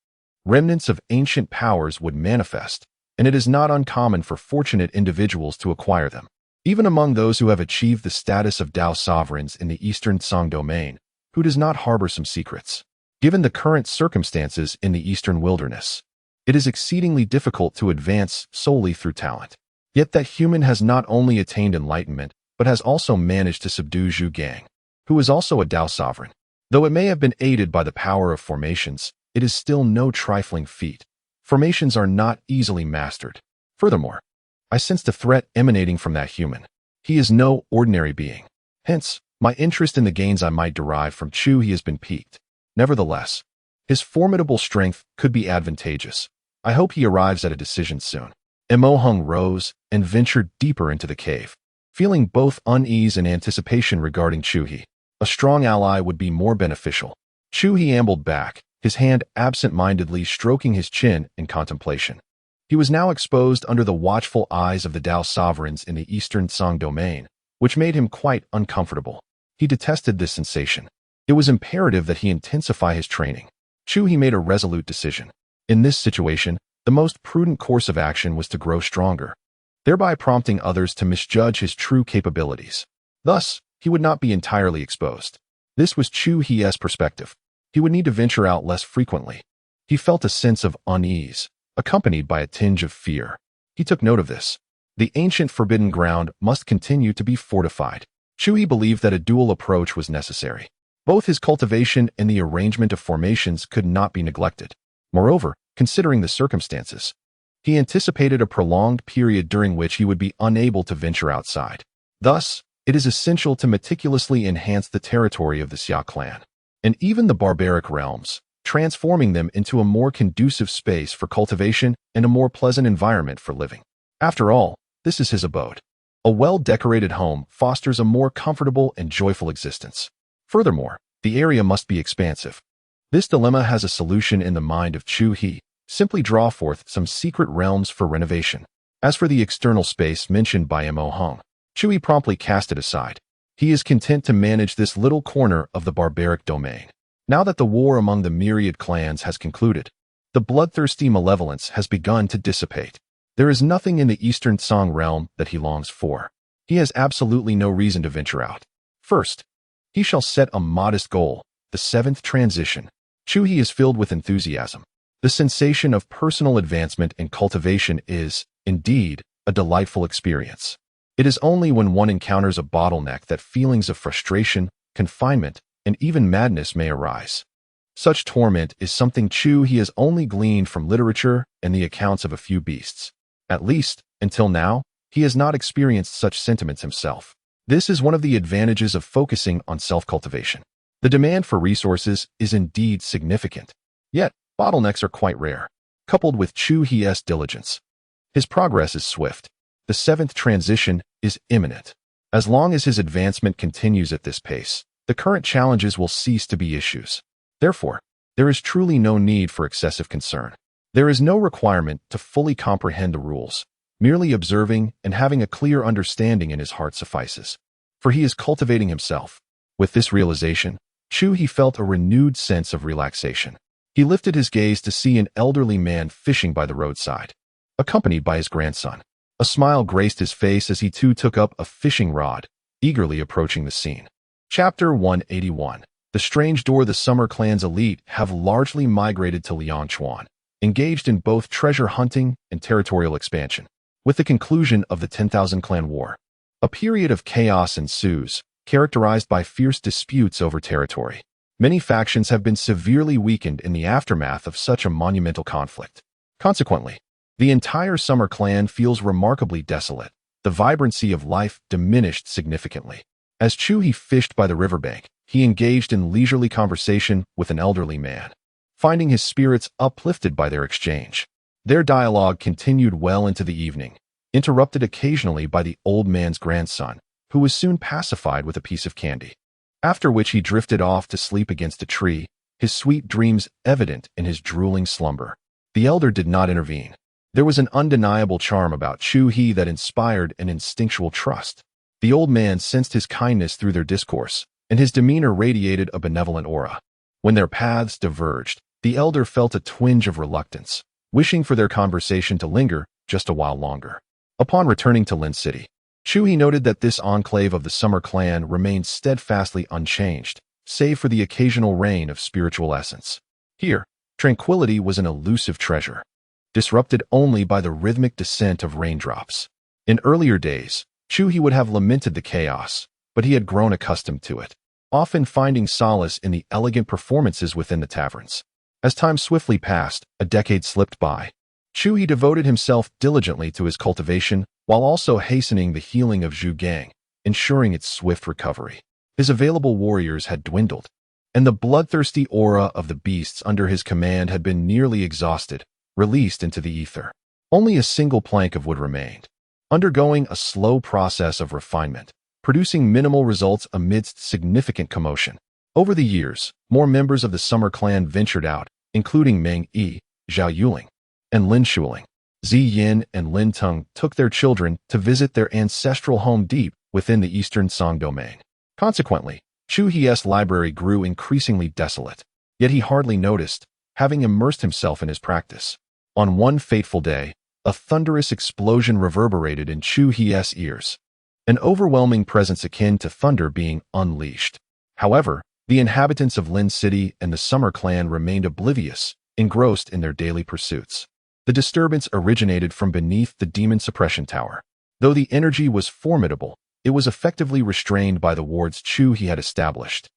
remnants of ancient powers would manifest, and it is not uncommon for fortunate individuals to acquire them. Even among those who have achieved the status of Dao sovereigns in the Eastern Song domain, who does not harbor some secrets? Given the current circumstances in the Eastern wilderness, it is exceedingly difficult to advance solely through talent. Yet that human has not only attained enlightenment, but has also managed to subdue Zhu Gang, who is also a Dao sovereign. Though it may have been aided by the power of formations, it is still no trifling feat. Formations are not easily mastered. Furthermore, I sensed a threat emanating from that human. He is no ordinary being. Hence, my interest in the gains I might derive from Chu He has been piqued. Nevertheless, his formidable strength could be advantageous. I hope he arrives at a decision soon. Dahuang rose and ventured deeper into the cave, feeling both unease and anticipation regarding Chu He. A strong ally would be more beneficial. Chu He ambled back, his hand absent-mindedly stroking his chin in contemplation. He was now exposed under the watchful eyes of the Dao sovereigns in the Eastern Song domain, which made him quite uncomfortable. He detested this sensation. It was imperative that he intensify his training. Chu He made a resolute decision. In this situation, the most prudent course of action was to grow stronger, thereby prompting others to misjudge his true capabilities. Thus, he would not be entirely exposed. This was Chu He's perspective. He would need to venture out less frequently. He felt a sense of unease, accompanied by a tinge of fear. He took note of this. The ancient forbidden ground must continue to be fortified. Chu He believed that a dual approach was necessary. Both his cultivation and the arrangement of formations could not be neglected. Moreover, considering the circumstances, he anticipated a prolonged period during which he would be unable to venture outside. Thus, it is essential to meticulously enhance the territory of the Xia Clan, and even the barbaric realms, transforming them into a more conducive space for cultivation and a more pleasant environment for living. After all, this is his abode. A well-decorated home fosters a more comfortable and joyful existence. Furthermore, the area must be expansive. This dilemma has a solution in the mind of Chu He. Simply draw forth some secret realms for renovation. As for the external space mentioned by Mo Hong, Chu He promptly cast it aside. He is content to manage this little corner of the barbaric domain. Now that the war among the myriad clans has concluded, the bloodthirsty malevolence has begun to dissipate. There is nothing in the Eastern Song realm that he longs for. He has absolutely no reason to venture out. First, he shall set a modest goal, the 7th transition. Chu He is filled with enthusiasm. The sensation of personal advancement and cultivation is, indeed, a delightful experience. It is only when one encounters a bottleneck that feelings of frustration, confinement, and even madness may arise. Such torment is something Chu He has only gleaned from literature and the accounts of a few beasts. At least, until now, he has not experienced such sentiments himself. This is one of the advantages of focusing on self-cultivation. The demand for resources is indeed significant. Yet, bottlenecks are quite rare, coupled with Chu He's diligence. His progress is swift. The 7th transition is imminent. As long as his advancement continues at this pace, the current challenges will cease to be issues. Therefore, there is truly no need for excessive concern. There is no requirement to fully comprehend the rules. Merely observing and having a clear understanding in his heart suffices. For he is cultivating himself. With this realization, Chu He felt a renewed sense of relaxation. He lifted his gaze to see an elderly man fishing by the roadside, accompanied by his grandson. A smile graced his face as he too took up a fishing rod, eagerly approaching the scene. Chapter 181. The strange door. The Summer Clan's elite have largely migrated to Liangchuan, engaged in both treasure hunting and territorial expansion. With the conclusion of the 10,000 Clan War, a period of chaos ensues, characterized by fierce disputes over territory. Many factions have been severely weakened in the aftermath of such a monumental conflict. Consequently, the entire Summer Clan feels remarkably desolate. The vibrancy of life diminished significantly. As Chu He fished by the riverbank, he engaged in leisurely conversation with an elderly man, finding his spirits uplifted by their exchange. Their dialogue continued well into the evening, interrupted occasionally by the old man's grandson, who was soon pacified with a piece of candy. After which he drifted off to sleep against a tree, his sweet dreams evident in his drooling slumber. The elder did not intervene. There was an undeniable charm about Chu He that inspired an instinctual trust. The old man sensed his kindness through their discourse, and his demeanor radiated a benevolent aura. When their paths diverged, the elder felt a twinge of reluctance, wishing for their conversation to linger just a while longer. Upon returning to Lin City, Chu He noted that this enclave of the Summer Clan remained steadfastly unchanged, save for the occasional rain of spiritual essence. Here, tranquility was an elusive treasure, disrupted only by the rhythmic descent of raindrops. In earlier days, Chu He would have lamented the chaos, but he had grown accustomed to it, often finding solace in the elegant performances within the taverns. As time swiftly passed, a decade slipped by. Chu He devoted himself diligently to his cultivation while also hastening the healing of Zhu Gang, ensuring its swift recovery. His available warriors had dwindled, and the bloodthirsty aura of the beasts under his command had been nearly exhausted, released into the ether. Only a single plank of wood remained, undergoing a slow process of refinement, producing minimal results amidst significant commotion. Over the years, more members of the Summer Clan ventured out, including Meng Yi, Zhao Yuling, and Lin Shuling. Zi Yin and Lin Teng took their children to visit their ancestral home deep within the Eastern Song domain. Consequently, Chu He's library grew increasingly desolate, yet he hardly noticed, having immersed himself in his practice. On one fateful day, a thunderous explosion reverberated in Chu He's ears, an overwhelming presence akin to thunder being unleashed. However, the inhabitants of Lin City and the Summer Clan remained oblivious, engrossed in their daily pursuits. The disturbance originated from beneath the demon suppression tower. Though the energy was formidable, it was effectively restrained by the wards Chu He had established,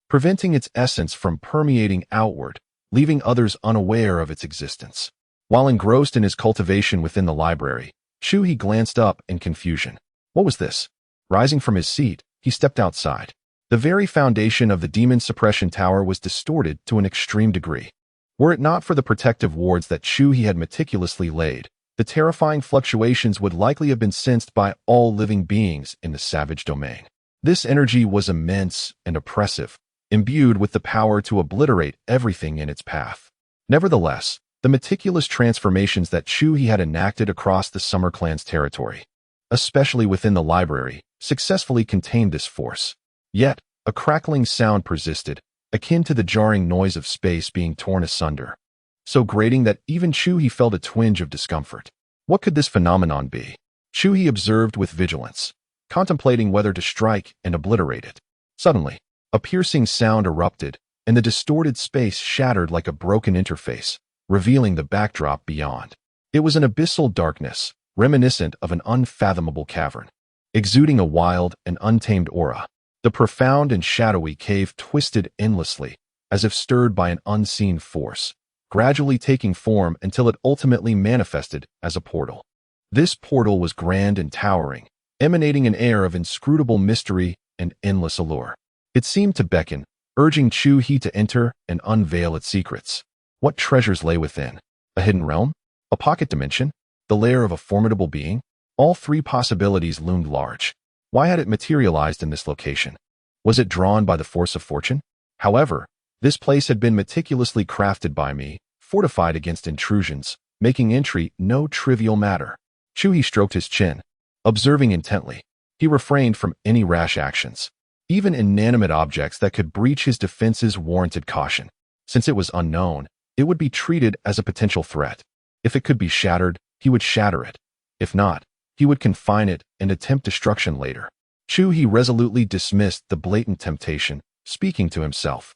preventing its essence from permeating outward, leaving others unaware of its existence. While engrossed in his cultivation within the library, Chu He glanced up in confusion. What was this? Rising from his seat, he stepped outside. The very foundation of the demon suppression tower was distorted to an extreme degree. Were it not for the protective wards that Chu He had meticulously laid, The terrifying fluctuations would likely have been sensed by all living beings in the savage domain. This energy was immense and oppressive, imbued with the power to obliterate everything in its path. Nevertheless, the meticulous transformations that Chu He had enacted across the Summer Clan's territory, especially within the library, successfully contained this force. Yet, a crackling sound persisted, akin to the jarring noise of space being torn asunder, so grating that even Chu He felt a twinge of discomfort. What could this phenomenon be? Chu He observed with vigilance, contemplating whether to strike and obliterate it. Suddenly, a piercing sound erupted, and the distorted space shattered like a broken interface, revealing the backdrop beyond. It was an abyssal darkness, reminiscent of an unfathomable cavern, exuding a wild and untamed aura. The profound and shadowy cave twisted endlessly, as if stirred by an unseen force, gradually taking form until it ultimately manifested as a portal. This portal was grand and towering, emanating an air of inscrutable mystery and endless allure. It seemed to beckon, urging Chu He to enter and unveil its secrets. What treasures lay within? A hidden realm? A pocket dimension? The lair of a formidable being? All three possibilities loomed large. Why had it materialized in this location? Was it drawn by the force of fortune? However, this place had been meticulously crafted by me, fortified against intrusions, making entry no trivial matter. Chu He stroked his chin, observing intently. He refrained from any rash actions. Even inanimate objects that could breach his defenses warranted caution. Since it was unknown, it would be treated as a potential threat. If it could be shattered, he would shatter it. If not, he would confine it and attempt destruction later. Chu He resolutely dismissed the blatant temptation, speaking to himself.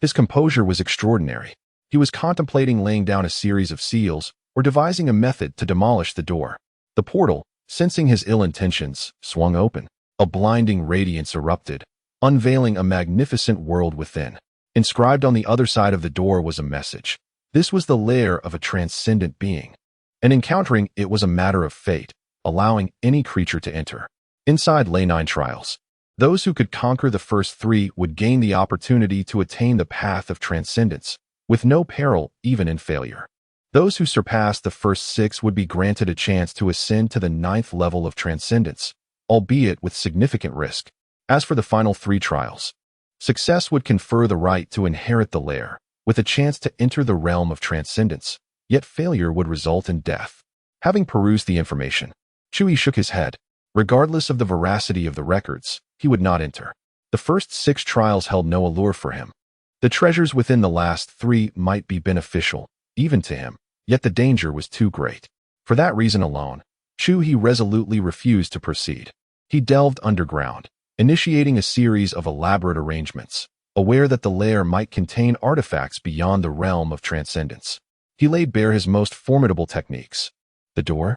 His composure was extraordinary. He was contemplating laying down a series of seals or devising a method to demolish the door. The portal, sensing his ill intentions, swung open. A blinding radiance erupted, unveiling a magnificent world within. Inscribed on the other side of the door was a message. This was the lair of a transcendent being, and encountering it was a matter of fate, allowing any creature to enter. Inside lay 9 trials. Those who could conquer the first 3 would gain the opportunity to attain the path of transcendence, with no peril even in failure. Those who surpassed the first 6 would be granted a chance to ascend to the 9th level of transcendence, albeit with significant risk. As for the final 3 trials, success would confer the right to inherit the lair, with a chance to enter the realm of transcendence, yet failure would result in death. Having perused the information, Chu He shook his head. Regardless of the veracity of the records, he would not enter. The first 6 trials held no allure for him. The treasures within the last 3 might be beneficial, even to him, yet the danger was too great. For that reason alone, Chu He resolutely refused to proceed. He delved underground, initiating a series of elaborate arrangements, aware that the lair might contain artifacts beyond the realm of transcendence. He laid bare his most formidable techniques. The door?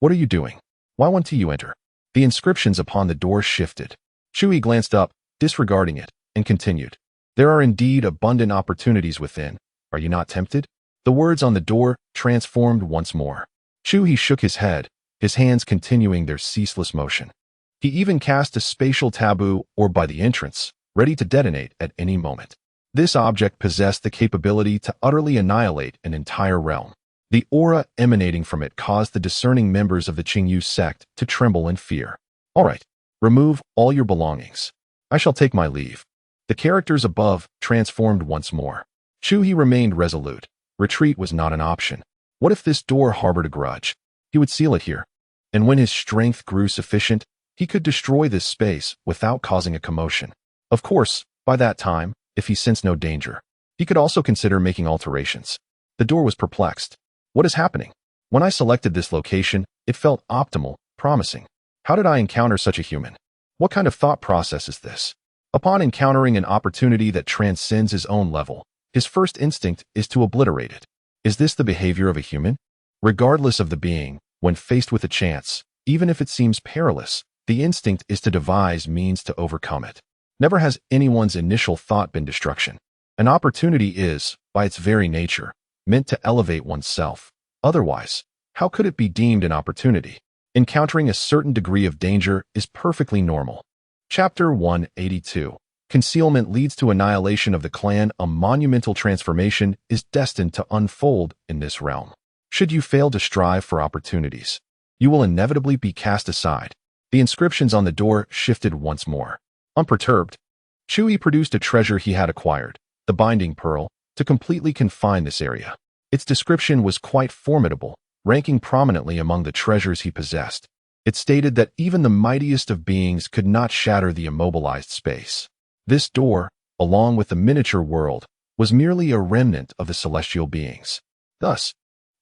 What are you doing? Why won't you enter? The inscriptions upon the door shifted. Chu He glanced up, disregarding it, and continued. There are indeed abundant opportunities within. Are you not tempted? The words on the door transformed once more. Chu He shook his head, his hands continuing their ceaseless motion. He even cast a spatial taboo orb by the entrance, ready to detonate at any moment. This object possessed the capability to utterly annihilate an entire realm. The aura emanating from it caused the discerning members of the Qingyu sect to tremble in fear. All right, remove all your belongings. I shall take my leave. The characters above transformed once more. Chu He remained resolute. Retreat was not an option. What if this door harbored a grudge? He would seal it here. And when his strength grew sufficient, he could destroy this space without causing a commotion. Of course, by that time, if he sensed no danger, he could also consider making alterations. The door was perplexed. What is happening? When I selected this location, it felt optimal, promising. How did I encounter such a human? What kind of thought process is this? Upon encountering an opportunity that transcends his own level, his first instinct is to obliterate it. Is this the behavior of a human? Regardless of the being, when faced with a chance, even if it seems perilous, the instinct is to devise means to overcome it. Never has anyone's initial thought been destruction. An opportunity is, by its very nature, meant to elevate oneself. Otherwise, how could it be deemed an opportunity? Encountering a certain degree of danger is perfectly normal. Chapter 182. Concealment leads to annihilation of the clan. A monumental transformation is destined to unfold in this realm. Should you fail to strive for opportunities, you will inevitably be cast aside. The inscriptions on the door shifted once more. Unperturbed, Chu He produced a treasure he had acquired, the binding pearl, to completely confine this area. Its description was quite formidable, ranking prominently among the treasures he possessed. It stated that even the mightiest of beings could not shatter the immobilized space. This door, along with the miniature world, was merely a remnant of the celestial beings. Thus,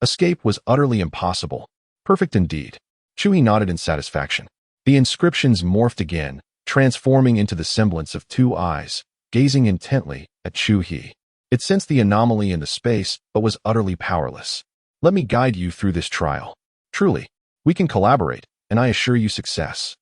escape was utterly impossible. Perfect indeed. Chu He nodded in satisfaction. The inscriptions morphed again, transforming into the semblance of two eyes, gazing intently at Chu He. It sensed the anomaly in the space, but was utterly powerless. Let me guide you through this trial. Truly, we can collaborate, and I assure you success.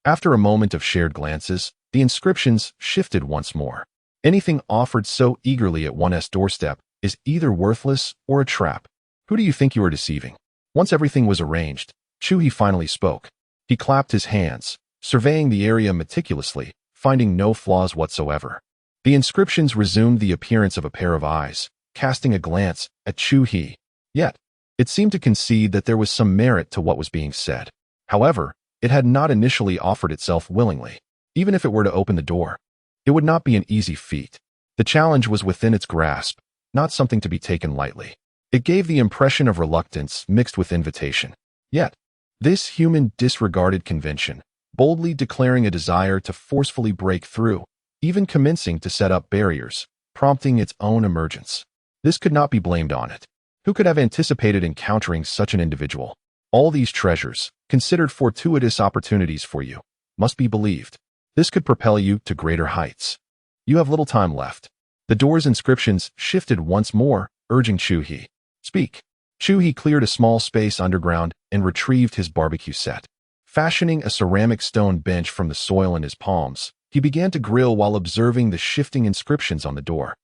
After a moment of shared glances, the inscriptions shifted once more. Anything offered so eagerly at one's doorstep is either worthless or a trap. Who do you think you are deceiving? Once everything was arranged, Chu He finally spoke. He clapped his hands, surveying the area meticulously, finding no flaws whatsoever. The inscriptions resumed the appearance of a pair of eyes, casting a glance at Chu He. Yet, it seemed to concede that there was some merit to what was being said. However, it had not initially offered itself willingly. Even if it were to open the door, it would not be an easy feat. The challenge was within its grasp, not something to be taken lightly. It gave the impression of reluctance mixed with invitation. Yet, this human disregarded convention, boldly declaring a desire to forcefully break through, even commencing to set up barriers, prompting its own emergence. This could not be blamed on it. Who could have anticipated encountering such an individual? All these treasures, considered fortuitous opportunities for you, must be believed. This could propel you to greater heights. You have little time left. The door's inscriptions shifted once more, urging Chu He. Speak. Chu He cleared a small space underground and retrieved his barbecue set. Fashioning a ceramic stone bench from the soil in his palms, he began to grill while observing the shifting inscriptions on the door.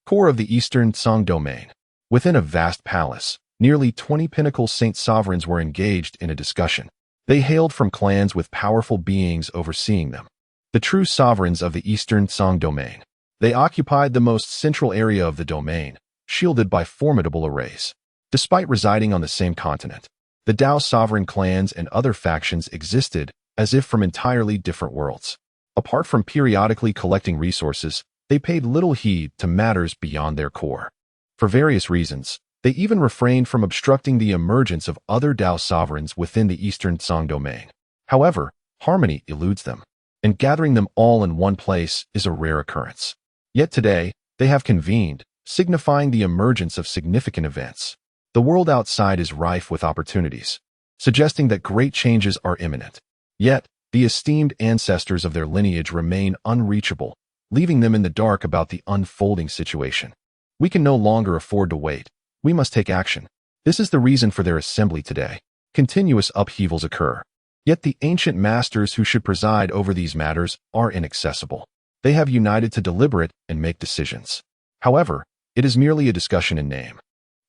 Core of the Eastern Tsang domain. Within a vast palace, nearly 20 pinnacle saint sovereigns were engaged in a discussion. They hailed from clans with powerful beings overseeing them. The true sovereigns of the Eastern Tsang domain. They occupied the most central area of the domain, shielded by formidable arrays. Despite residing on the same continent, the Dao sovereign clans and other factions existed as if from entirely different worlds. Apart from periodically collecting resources, they paid little heed to matters beyond their core. For various reasons, they even refrained from obstructing the emergence of other Dao sovereigns within the Eastern Tsang domain. However, harmony eludes them, and gathering them all in one place is a rare occurrence. Yet today, they have convened, signifying the emergence of significant events. The world outside is rife with opportunities, suggesting that great changes are imminent. Yet, the esteemed ancestors of their lineage remain unreachable, leaving them in the dark about the unfolding situation. We can no longer afford to wait. We must take action. This is the reason for their assembly today. Continuous upheavals occur. Yet the ancient masters who should preside over these matters are inaccessible. They have united to deliberate and make decisions. However, it is merely a discussion in name.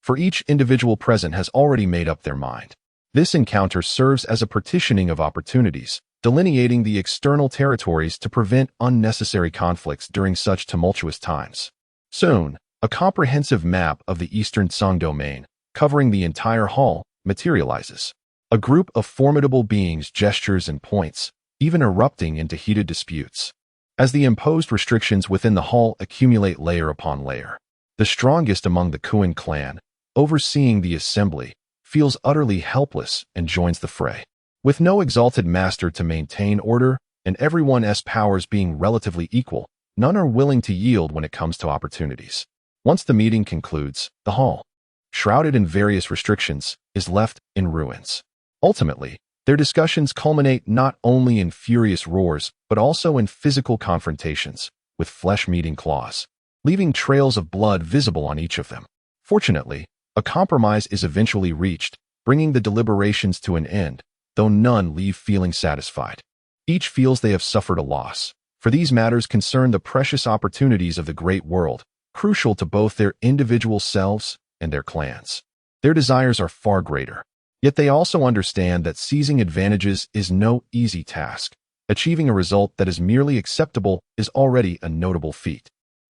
For each individual present has already made up their mind. This encounter serves as a partitioning of opportunities, delineating the external territories to prevent unnecessary conflicts during such tumultuous times. Soon, a comprehensive map of the Eastern Tsang domain, covering the entire hall, materializes. A group of formidable beings gestures and points, even erupting into heated disputes. As the imposed restrictions within the hall accumulate layer upon layer, the strongest among the Kuan clan, overseeing the assembly, feels utterly helpless and joins the fray. With no exalted master to maintain order, and everyone's powers being relatively equal, none are willing to yield when it comes to opportunities. Once the meeting concludes, the hall, shrouded in various restrictions, is left in ruins. Ultimately, their discussions culminate not only in furious roars, but also in physical confrontations, with flesh meeting claws, leaving trails of blood visible on each of them. Fortunately, a compromise is eventually reached, bringing the deliberations to an end, though none leave feeling satisfied. Each feels they have suffered a loss, for these matters concern the precious opportunities of the great world, crucial to both their individual selves and their clans. Their desires are far greater, yet they also understand that seizing advantages is no easy task. Achieving a result that is merely acceptable is already a notable feat.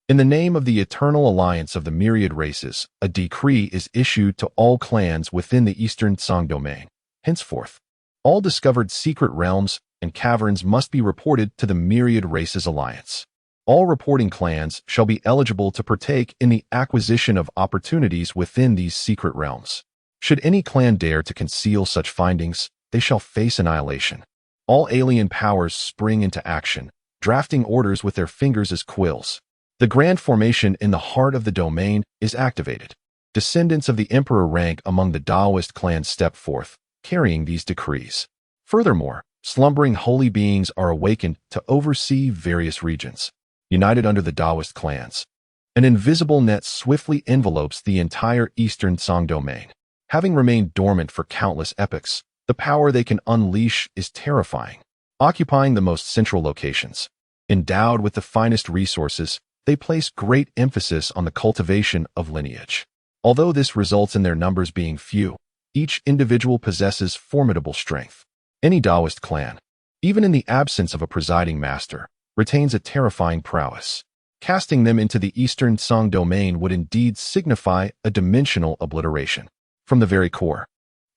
In the name of the eternal alliance of the myriad races, a decree is issued to all clans within the Eastern Song domain. Henceforth, all discovered secret realms and caverns must be reported to the Myriad Races Alliance. All reporting clans shall be eligible to partake in the acquisition of opportunities within these secret realms. Should any clan dare to conceal such findings, they shall face annihilation. All alien powers spring into action, drafting orders with their fingers as quills. The grand formation in the heart of the domain is activated. Descendants of the emperor rank among the Taoist clans step forth, carrying these decrees. Furthermore, slumbering holy beings are awakened to oversee various regions, united under the Taoist clans. An invisible net swiftly envelopes the entire Eastern Song domain. Having remained dormant for countless epochs, the power they can unleash is terrifying. Occupying the most central locations, endowed with the finest resources, they place great emphasis on the cultivation of lineage. Although this results in their numbers being few, each individual possesses formidable strength. Any Taoist clan, even in the absence of a presiding master, retains a terrifying prowess. Casting them into the Eastern Song domain would indeed signify a dimensional obliteration. From the very core,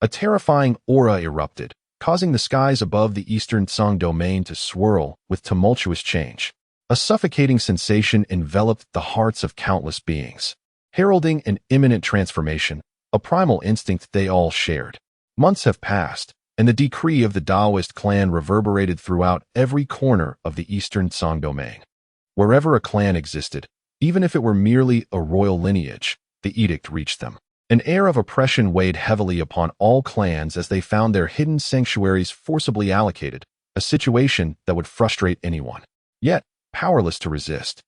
a terrifying aura erupted, causing the skies above the Eastern Song domain to swirl with tumultuous change. A suffocating sensation enveloped the hearts of countless beings, heralding an imminent transformation, a primal instinct they all shared. Months have passed, and the decree of the Taoist clan reverberated throughout every corner of the Eastern Song domain. Wherever a clan existed, even if it were merely a royal lineage, the edict reached them. An air of oppression weighed heavily upon all clans as they found their hidden sanctuaries forcibly allocated, a situation that would frustrate anyone. Yet, powerless to resist,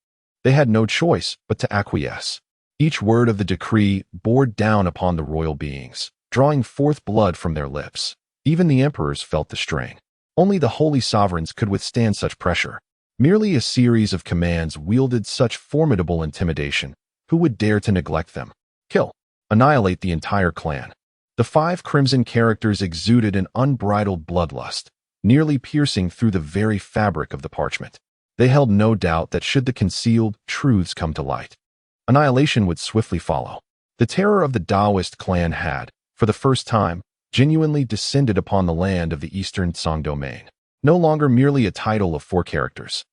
they had no choice but to acquiesce. Each word of the decree bore down upon the royal beings, drawing forth blood from their lips. Even the emperors felt the strain. Only the holy sovereigns could withstand such pressure. Merely a series of commands wielded such formidable intimidation. Who would dare to neglect them? Kill. Annihilate the entire clan. The 5 crimson characters exuded an unbridled bloodlust, nearly piercing through the very fabric of the parchment. They held no doubt that should the concealed truths come to light, annihilation would swiftly follow. The terror of the Taoist clan had, for the first time, genuinely descended upon the land of the Eastern Song domain. No longer merely a title of 4 characters,